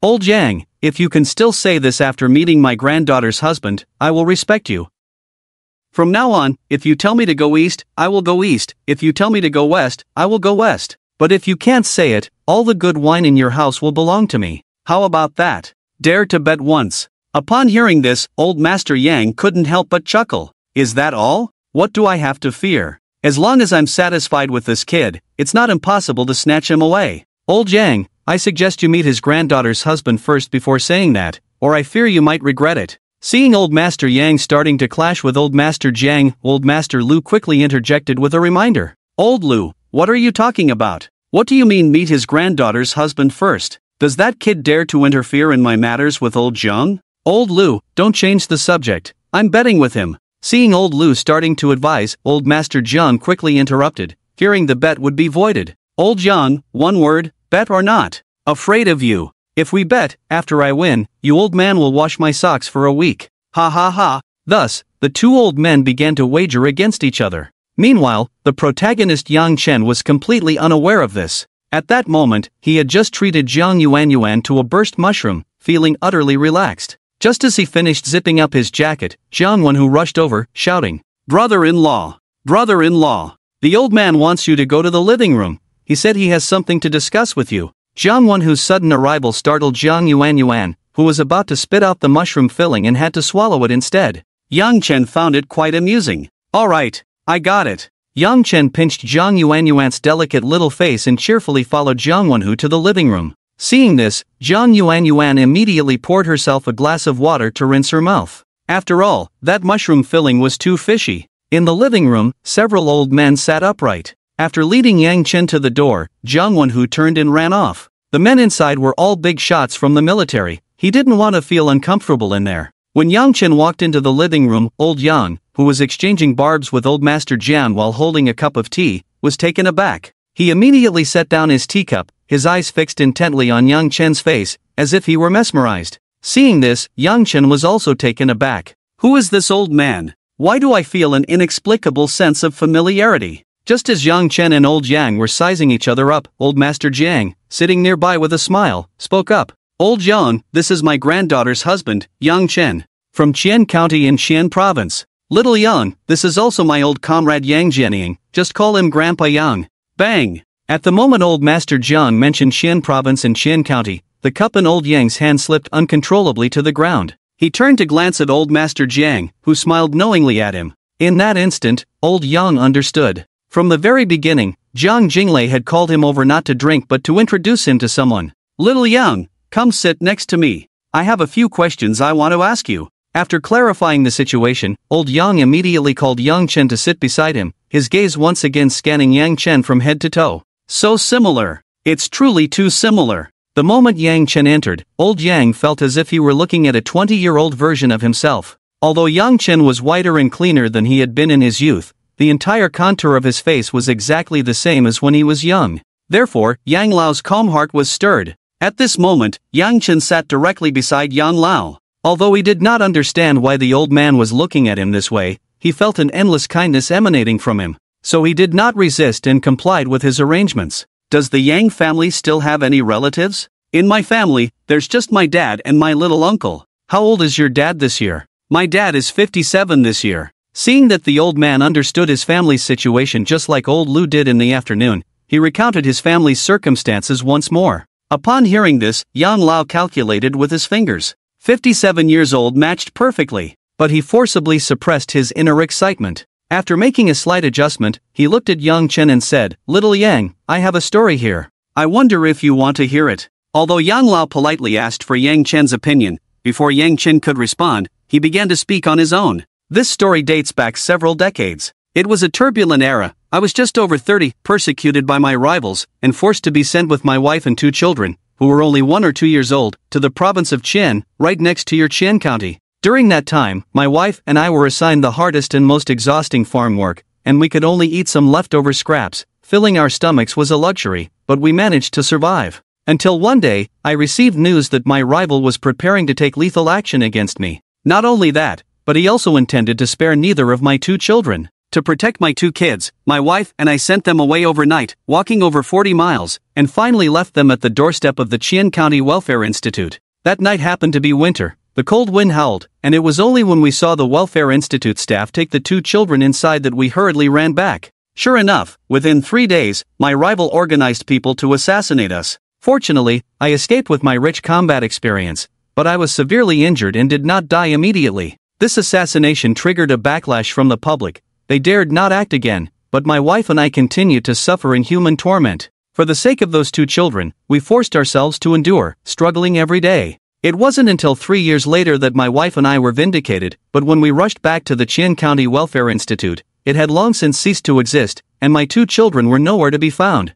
Old Yang, if you can still say this after meeting my granddaughter's husband, I will respect you. From now on, if you tell me to go east, I will go east. If you tell me to go west, I will go west. But if you can't say it, all the good wine in your house will belong to me. How about that? Dare to bet once. Upon hearing this, old Master Yang couldn't help but chuckle. Is that all? What do I have to fear? As long as I'm satisfied with this kid, it's not impossible to snatch him away. Old Yang, I suggest you meet his granddaughter's husband first before saying that, or I fear you might regret it. Seeing old Master Yang starting to clash with old Master Jiang, old Master Lu quickly interjected with a reminder. Old Lu, what are you talking about? What do you mean meet his granddaughter's husband first? Does that kid dare to interfere in my matters with old Jiang? Old Lu, don't change the subject. I'm betting with him. Seeing old Lu starting to advise, old Master Jiang quickly interrupted, fearing the bet would be voided. Old Jiang, one word, bet or not? Afraid of you. If we bet, after I win, you old man will wash my socks for a week. Ha ha ha. Thus, the 2 old men began to wager against each other. Meanwhile, the protagonist Yang Chen was completely unaware of this. At that moment, he had just treated Zhang Yuanyuan to a burst mushroom, feeling utterly relaxed. Just as he finished zipping up his jacket, Jiang Wenhu rushed over, shouting, Brother-in-law! Brother-in-law! The old man wants you to go to the living room. He said he has something to discuss with you. Jiang Wenhu's sudden arrival startled Zhang Yuanyuan, who was about to spit out the mushroom filling and had to swallow it instead. Yang Chen found it quite amusing. Alright, I got it. Yang Chen pinched Zhang Yuanyuan's delicate little face and cheerfully followed Jiang Wenhu to the living room. Seeing this, Zhang Yuanyuan immediately poured herself a glass of water to rinse her mouth. After all, that mushroom filling was too fishy. In the living room, several old men sat upright. After leading Yang Chen to the door, Jiang Wenhu turned and ran off. The men inside were all big shots from the military. He didn't want to feel uncomfortable in there. When Yang Chen walked into the living room, old Yang, who was exchanging barbs with old Master Jian while holding a cup of tea, was taken aback. He immediately set down his teacup, his eyes fixed intently on Yang Chen's face, as if he were mesmerized. Seeing this, Yang Chen was also taken aback. Who is this old man? Why do I feel an inexplicable sense of familiarity? Just as Yang Chen and old Yang were sizing each other up, old Master Jiang, sitting nearby with a smile, spoke up. Old Yang, this is my granddaughter's husband, Yang Chen, from Qian County in Qian Province. Little Yang, this is also my old comrade Yang Jianying, just call him Grandpa Yang. Bang! At the moment old Master Jiang mentioned Qian Province and Qian County, the cup in old Yang's hand slipped uncontrollably to the ground. He turned to glance at old Master Jiang, who smiled knowingly at him. In that instant, old Yang understood. From the very beginning, Jiang Jinglei had called him over not to drink but to introduce him to someone. Little Yang, come sit next to me. I have a few questions I want to ask you. After clarifying the situation, old Yang immediately called Yang Chen to sit beside him, his gaze once again scanning Yang Chen from head to toe. So similar. It's truly too similar. The moment Yang Chen entered, old Yang felt as if he were looking at a 20-year-old version of himself. Although Yang Chen was whiter and cleaner than he had been in his youth, the entire contour of his face was exactly the same as when he was young. Therefore, Yang Lao's calm heart was stirred. At this moment, Yang Chen sat directly beside Yang Lao. Although he did not understand why the old man was looking at him this way, he felt an endless kindness emanating from him. So he did not resist and complied with his arrangements. Does the Yang family still have any relatives? In my family, there's just my dad and my little uncle. How old is your dad this year? My dad is 57 this year. Seeing that the old man understood his family's situation just like old Lu did in the afternoon, he recounted his family's circumstances once more. Upon hearing this, Yang Lao calculated with his fingers. 57 years old matched perfectly, but he forcibly suppressed his inner excitement. After making a slight adjustment, he looked at Yang Chen and said, "Little Yang, I have a story here. I wonder if you want to hear it." Although Yang Lao politely asked for Yang Chen's opinion, before Yang Chen could respond, he began to speak on his own. This story dates back several decades. It was a turbulent era. I was just over 30, persecuted by my rivals, and forced to be sent with my wife and 2 children, who were only 1 or 2 years old, to the province of Qian, right next to your Qian County. During that time, my wife and I were assigned the hardest and most exhausting farm work, and we could only eat some leftover scraps. Filling our stomachs was a luxury, but we managed to survive. Until one day, I received news that my rival was preparing to take lethal action against me. Not only that, but he also intended to spare neither of my 2 children. To protect my 2 kids, my wife and I sent them away overnight, walking over 40 miles, and finally left them at the doorstep of the Qian County Welfare Institute. That night happened to be winter, the cold wind howled, and it was only when we saw the Welfare Institute staff take the 2 children inside that we hurriedly ran back. Sure enough, within 3 days, my rival organized people to assassinate us. Fortunately, I escaped with my rich combat experience, but I was severely injured and did not die immediately. This assassination triggered a backlash from the public. They dared not act again, but my wife and I continued to suffer inhuman torment. For the sake of those 2 children, we forced ourselves to endure, struggling every day. It wasn't until 3 years later that my wife and I were vindicated, but when we rushed back to the Qian County Welfare Institute, it had long since ceased to exist, and my 2 children were nowhere to be found.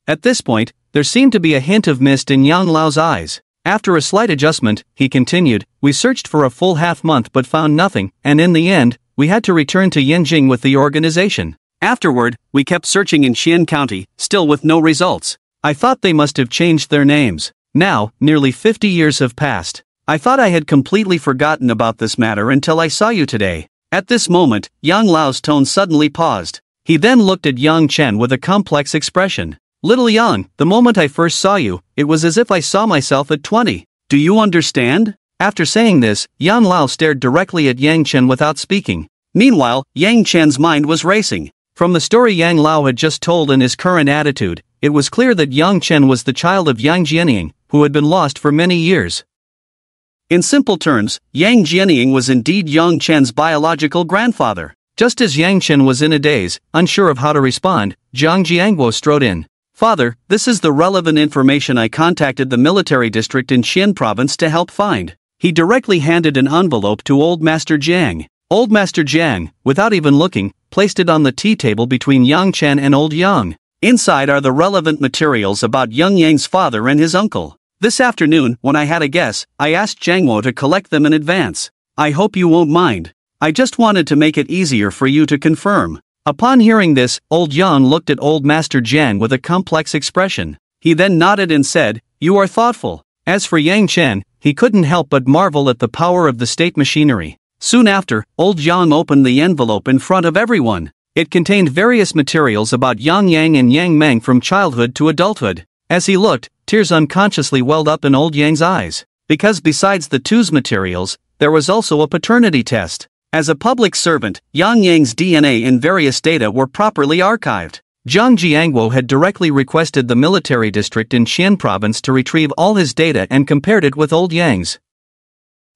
At this point, there seemed to be a hint of mist in Yang Lao's eyes. After a slight adjustment, he continued, "We searched for a full half-month but found nothing, and in the end, we had to return to Yanjing with the organization. Afterward, we kept searching in Qian County, still with no results. I thought they must have changed their names. Now, nearly 50 years have passed. I thought I had completely forgotten about this matter until I saw you today." At this moment, Yang Lao's tone suddenly paused. He then looked at Yang Chen with a complex expression. "Little Yang, the moment I first saw you, it was as if I saw myself at 20. Do you understand?" After saying this, Yang Lao stared directly at Yang Chen without speaking. Meanwhile, Yang Chen's mind was racing. From the story Yang Lao had just told and his current attitude, it was clear that Yang Chen was the child of Yang Jianying, who had been lost for many years. In simple terms, Yang Jianying was indeed Yang Chen's biological grandfather. Just as Yang Chen was in a daze, unsure of how to respond, Zhang Jiangguo strode in. "Father, this is the relevant information I contacted the military district in Qian province to help find." He directly handed an envelope to Old Master Jiang. Old Master Jiang, without even looking, placed it on the tea table between Yang Chen and Old Yang. Inside are the relevant materials about Yang Yang's father and his uncle. This afternoon, when I had a guess, I asked Jiangguo to collect them in advance. I hope you won't mind. I just wanted to make it easier for you to confirm. Upon hearing this, Old Yang looked at Old Master Jiang with a complex expression. He then nodded and said, "You are thoughtful." As for Yang Chen, he couldn't help but marvel at the power of the state machinery. Soon after, Old Yang opened the envelope in front of everyone. It contained various materials about Yang Yang and Yang Meng from childhood to adulthood. As he looked, tears unconsciously welled up in Old Yang's eyes. Because besides the two's materials, there was also a paternity test. As a public servant, Yang Yang's DNA and various data were properly archived. Zhang Jiangguo had directly requested the military district in Qian province to retrieve all his data and compared it with Old Yang's.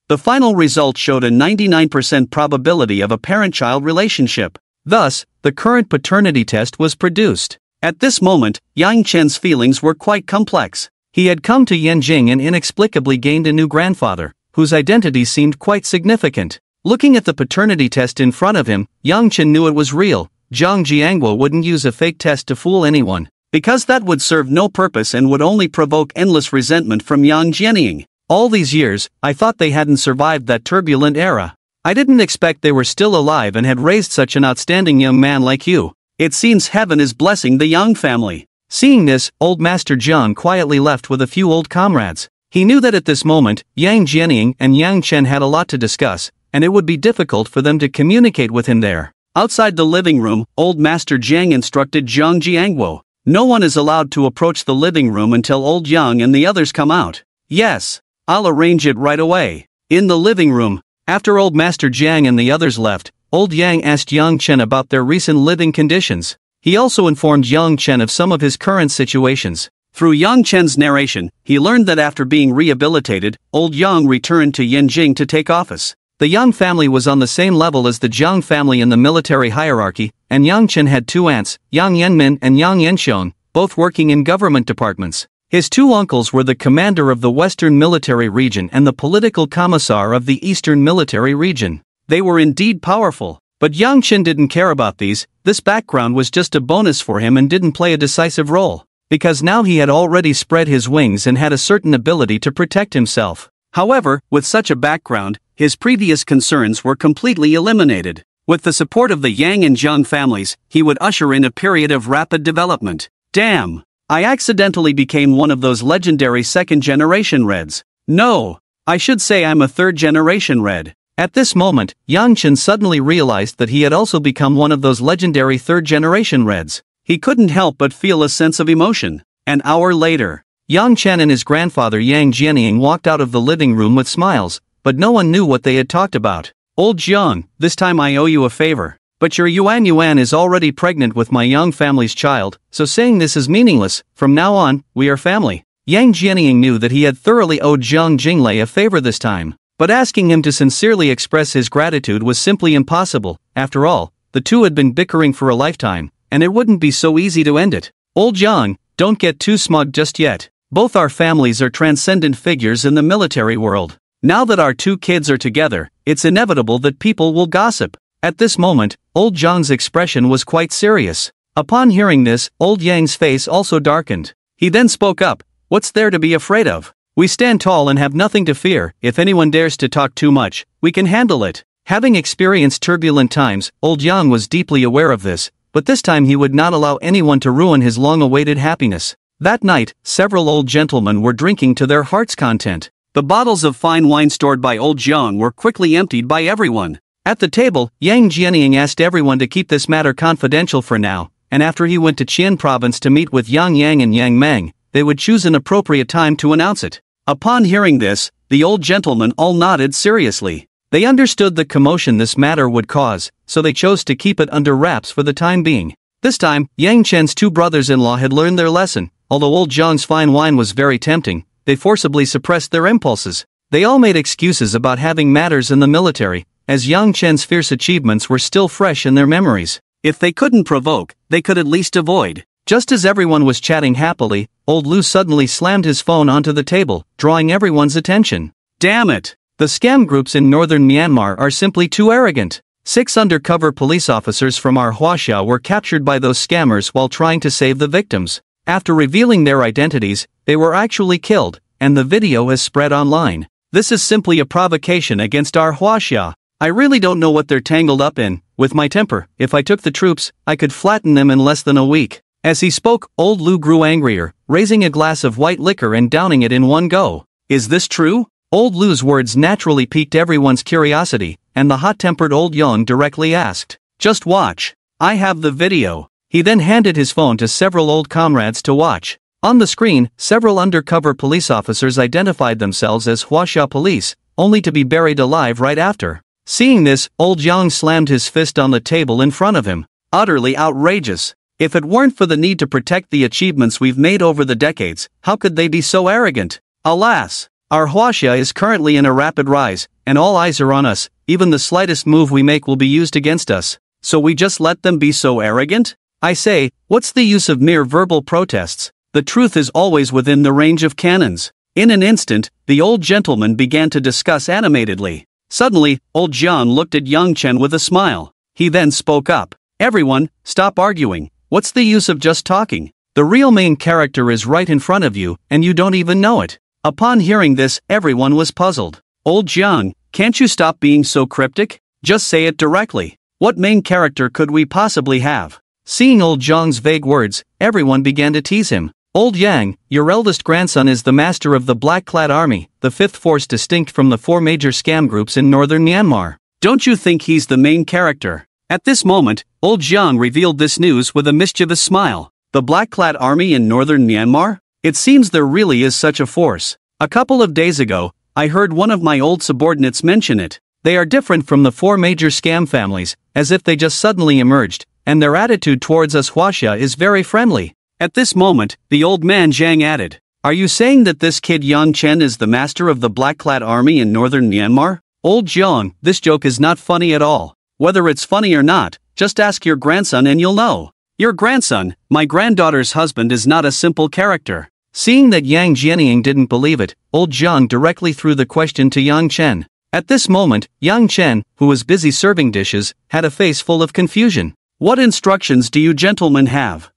The final result showed a 99% probability of a parent-child relationship. Thus, the current paternity test was produced. At this moment, Yang Chen's feelings were quite complex. He had come to Yanjing and inexplicably gained a new grandfather, whose identity seemed quite significant. Looking at the paternity test in front of him, Yang Chen knew it was real. Zhang Jiangguo wouldn't use a fake test to fool anyone, because that would serve no purpose and would only provoke endless resentment from Yang Jianying. All these years, I thought they hadn't survived that turbulent era. I didn't expect they were still alive and had raised such an outstanding young man like you. It seems heaven is blessing the Yang family. Seeing this, old Master Jiang quietly left with a few old comrades. He knew that at this moment, Yang Jianying and Yang Chen had a lot to discuss, and it would be difficult for them to communicate with him there. Outside the living room, old Master Jiang instructed Zhang Jiangguo. No one is allowed to approach the living room until old Yang and the others come out. Yes, I'll arrange it right away. In the living room, after old Master Jiang and the others left, old Yang asked Yang Chen about their recent living conditions. He also informed Yang Chen of some of his current situations. Through Yang Chen's narration, he learned that after being rehabilitated, old Yang returned to Yanjing to take office. The Yang family was on the same level as the Jiang family in the military hierarchy, and Yang Chen had two aunts, Yang Yanmin and Yang Yanxiong, both working in government departments. His two uncles were the commander of the Western Military Region and the political commissar of the Eastern Military Region. They were indeed powerful, but Yang Chen didn't care about these. This background was just a bonus for him and didn't play a decisive role, because now he had already spread his wings and had a certain ability to protect himself. However, with such a background, his previous concerns were completely eliminated. With the support of the Yang and Zhang families, he would usher in a period of rapid development. Damn! I accidentally became one of those legendary second-generation Reds. No, I should say I'm a third-generation Red. At this moment, Yang Chen suddenly realized that he had also become one of those legendary third-generation Reds. He couldn't help but feel a sense of emotion. An hour later, Yang Chen and his grandfather Yang Jianying walked out of the living room with smiles, but no one knew what they had talked about. Old Jiang, this time I owe you a favor. But your Yuan is already pregnant with my Yang family's child, so saying this is meaningless. From now on, we are family. Yang Jianying knew that he had thoroughly owed Zhang Jinglei a favor this time, but asking him to sincerely express his gratitude was simply impossible. After all, the two had been bickering for a lifetime, and it wouldn't be so easy to end it. Old Jiang, don't get too smug just yet. Both our families are transcendent figures in the military world. Now that our two kids are together, it's inevitable that people will gossip. At this moment, old Zhang's expression was quite serious. Upon hearing this, old Yang's face also darkened. He then spoke up. What's there to be afraid of? We stand tall and have nothing to fear. If anyone dares to talk too much, we can handle it. Having experienced turbulent times, old Yang was deeply aware of this, but this time he would not allow anyone to ruin his long-awaited happiness. That night, several old gentlemen were drinking to their heart's content. The bottles of fine wine stored by old Jiang were quickly emptied by everyone. At the table, Yang Jianying asked everyone to keep this matter confidential for now, and after he went to Qian province to meet with Yang Yang and Yang Meng, they would choose an appropriate time to announce it. Upon hearing this, the old gentlemen all nodded seriously. They understood the commotion this matter would cause, so they chose to keep it under wraps for the time being. This time, Yang Chen's two brothers-in-law had learned their lesson. Although old Zhang's fine wine was very tempting, they forcibly suppressed their impulses. They all made excuses about having matters in the military, as Yang Chen's fierce achievements were still fresh in their memories. If they couldn't provoke, they could at least avoid. Just as everyone was chatting happily, old Lu suddenly slammed his phone onto the table, drawing everyone's attention. Damn it! The scam groups in northern Myanmar are simply too arrogant. 6 undercover police officers from our Huaxia were captured by those scammers while trying to save the victims. After revealing their identities, they were actually killed, and the video has spread online. This is simply a provocation against our Huaxia. I really don't know what they're tangled up in. With my temper, if I took the troops, I could flatten them in less than a week. As he spoke, old Lu grew angrier, raising a glass of white liquor and downing it in one go. Is this true? Old Lu's words naturally piqued everyone's curiosity, and the hot-tempered old Yang directly asked, "Just watch. I have the video." He then handed his phone to several old comrades to watch. On the screen, several undercover police officers identified themselves as Huaxia police, only to be buried alive right after. Seeing this, old Yang slammed his fist on the table in front of him. Utterly outrageous. If it weren't for the need to protect the achievements we've made over the decades, how could they be so arrogant? Alas! Our Huaxia is currently in a rapid rise, and all eyes are on us. Even the slightest move we make will be used against us. So we just let them be so arrogant? I say, what's the use of mere verbal protests? The truth is always within the range of cannons. In an instant, the old gentleman began to discuss animatedly. Suddenly, old Jiang looked at Yang Chen with a smile. He then spoke up. Everyone, stop arguing. What's the use of just talking? The real main character is right in front of you, and you don't even know it. Upon hearing this, everyone was puzzled. Old Jiang, can't you stop being so cryptic? Just say it directly. What main character could we possibly have? Seeing old Jiang's vague words, everyone began to tease him. Old Yang, your eldest grandson is the master of the Black-Clad Army, the fifth force distinct from the 4 major scam groups in northern Myanmar. Don't you think he's the main character? At this moment, old Jiang revealed this news with a mischievous smile. The Black-Clad Army in northern Myanmar? It seems there really is such a force. A couple of days ago, I heard one of my old subordinates mention it. They are different from the 4 major scam families, as if they just suddenly emerged, and their attitude towards us Huaxia is very friendly. At this moment, the old man Zhang added, "Are you saying that this kid Yang Chen is the master of the Black-Clad Army in northern Myanmar?" Old Jiang, this joke is not funny at all. Whether it's funny or not, just ask your grandson and you'll know. Your grandson, my granddaughter's husband, is not a simple character. Seeing that Yang Jianying didn't believe it, old Jiang directly threw the question to Yang Chen. At this moment, Yang Chen, who was busy serving dishes, had a face full of confusion. What instructions do you gentlemen have?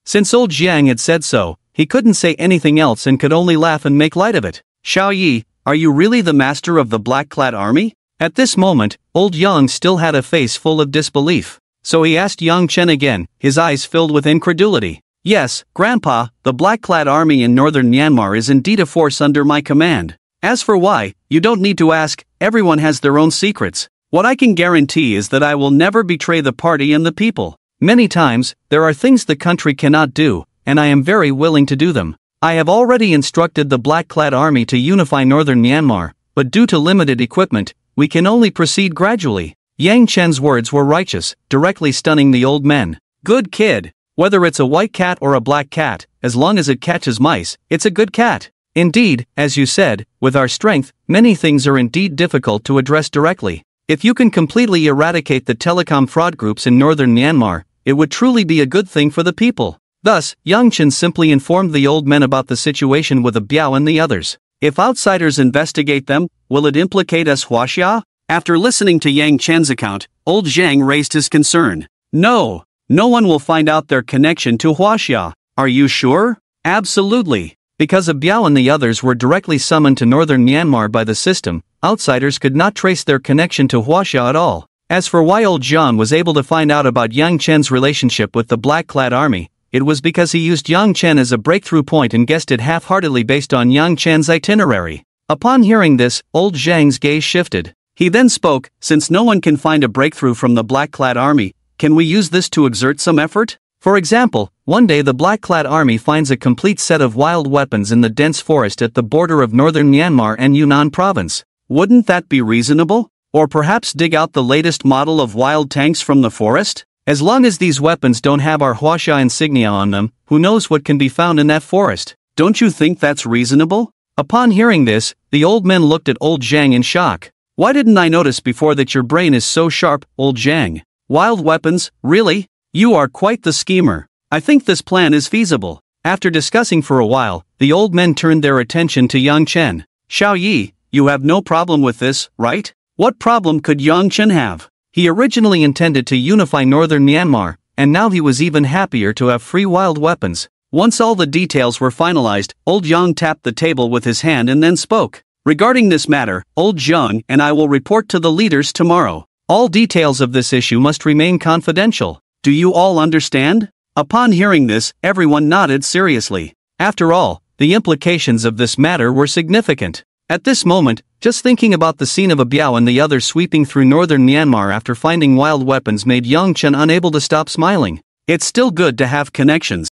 Since old Jiang had said so, he couldn't say anything else and could only laugh and make light of it. Xiao Yi, are you really the master of the Black-Clad Army? At this moment, old Yang still had a face full of disbelief. So he asked Yang Chen again, his eyes filled with incredulity. Yes, Grandpa, the Black-Clad Army in northern Myanmar is indeed a force under my command. As for why, you don't need to ask, everyone has their own secrets. What I can guarantee is that I will never betray the party and the people. Many times, there are things the country cannot do, and I am very willing to do them. I have already instructed the Black-Clad Army to unify northern Myanmar, but due to limited equipment, we can only proceed gradually. Yang Chen's words were righteous, directly stunning the old men. Good kid. Whether it's a white cat or a black cat, as long as it catches mice, it's a good cat. Indeed, as you said, with our strength, many things are indeed difficult to address directly. If you can completely eradicate the telecom fraud groups in northern Myanmar, it would truly be a good thing for the people. Thus, Yang Chen simply informed the old men about the situation with the Biao and the others. If outsiders investigate them, will it implicate us Huaxia? After listening to Yang Chen's account, old Zhang raised his concern. No one will find out their connection to Huaxia. Are you sure? Absolutely. Because Biao and the others were directly summoned to northern Myanmar by the system, outsiders could not trace their connection to Huaxia at all. As for why old Jiang was able to find out about Yang Chen's relationship with the Black-Clad Army, it was because he used Yang Chen as a breakthrough point and guessed it half-heartedly based on Yang Chen's itinerary. Upon hearing this, old Zhang's gaze shifted. He then spoke, since no one can find a breakthrough from the Black-Clad Army, can we use this to exert some effort? For example, one day the Black-Clad Army finds a complete set of wild weapons in the dense forest at the border of northern Myanmar and Yunnan province. Wouldn't that be reasonable? Or perhaps dig out the latest model of wild tanks from the forest? As long as these weapons don't have our Huaxia insignia on them, who knows what can be found in that forest? Don't you think that's reasonable? Upon hearing this, the old men looked at old Zhang in shock. Why didn't I notice before that your brain is so sharp, old Zhang? Wild weapons, really? You are quite the schemer. I think this plan is feasible. After discussing for a while, the old men turned their attention to Yang Chen. Xiao Yi, you have no problem with this, right? What problem could Yang Chen have? He originally intended to unify northern Myanmar, and now he was even happier to have free wild weapons. Once all the details were finalized, old Yang tapped the table with his hand and then spoke. Regarding this matter, old Zhang and I will report to the leaders tomorrow. All details of this issue must remain confidential. Do you all understand? Upon hearing this, everyone nodded seriously. After all, the implications of this matter were significant. At this moment, just thinking about the scene of Biao and the others sweeping through northern Myanmar after finding wild weapons made Yang Chen unable to stop smiling. It's still good to have connections.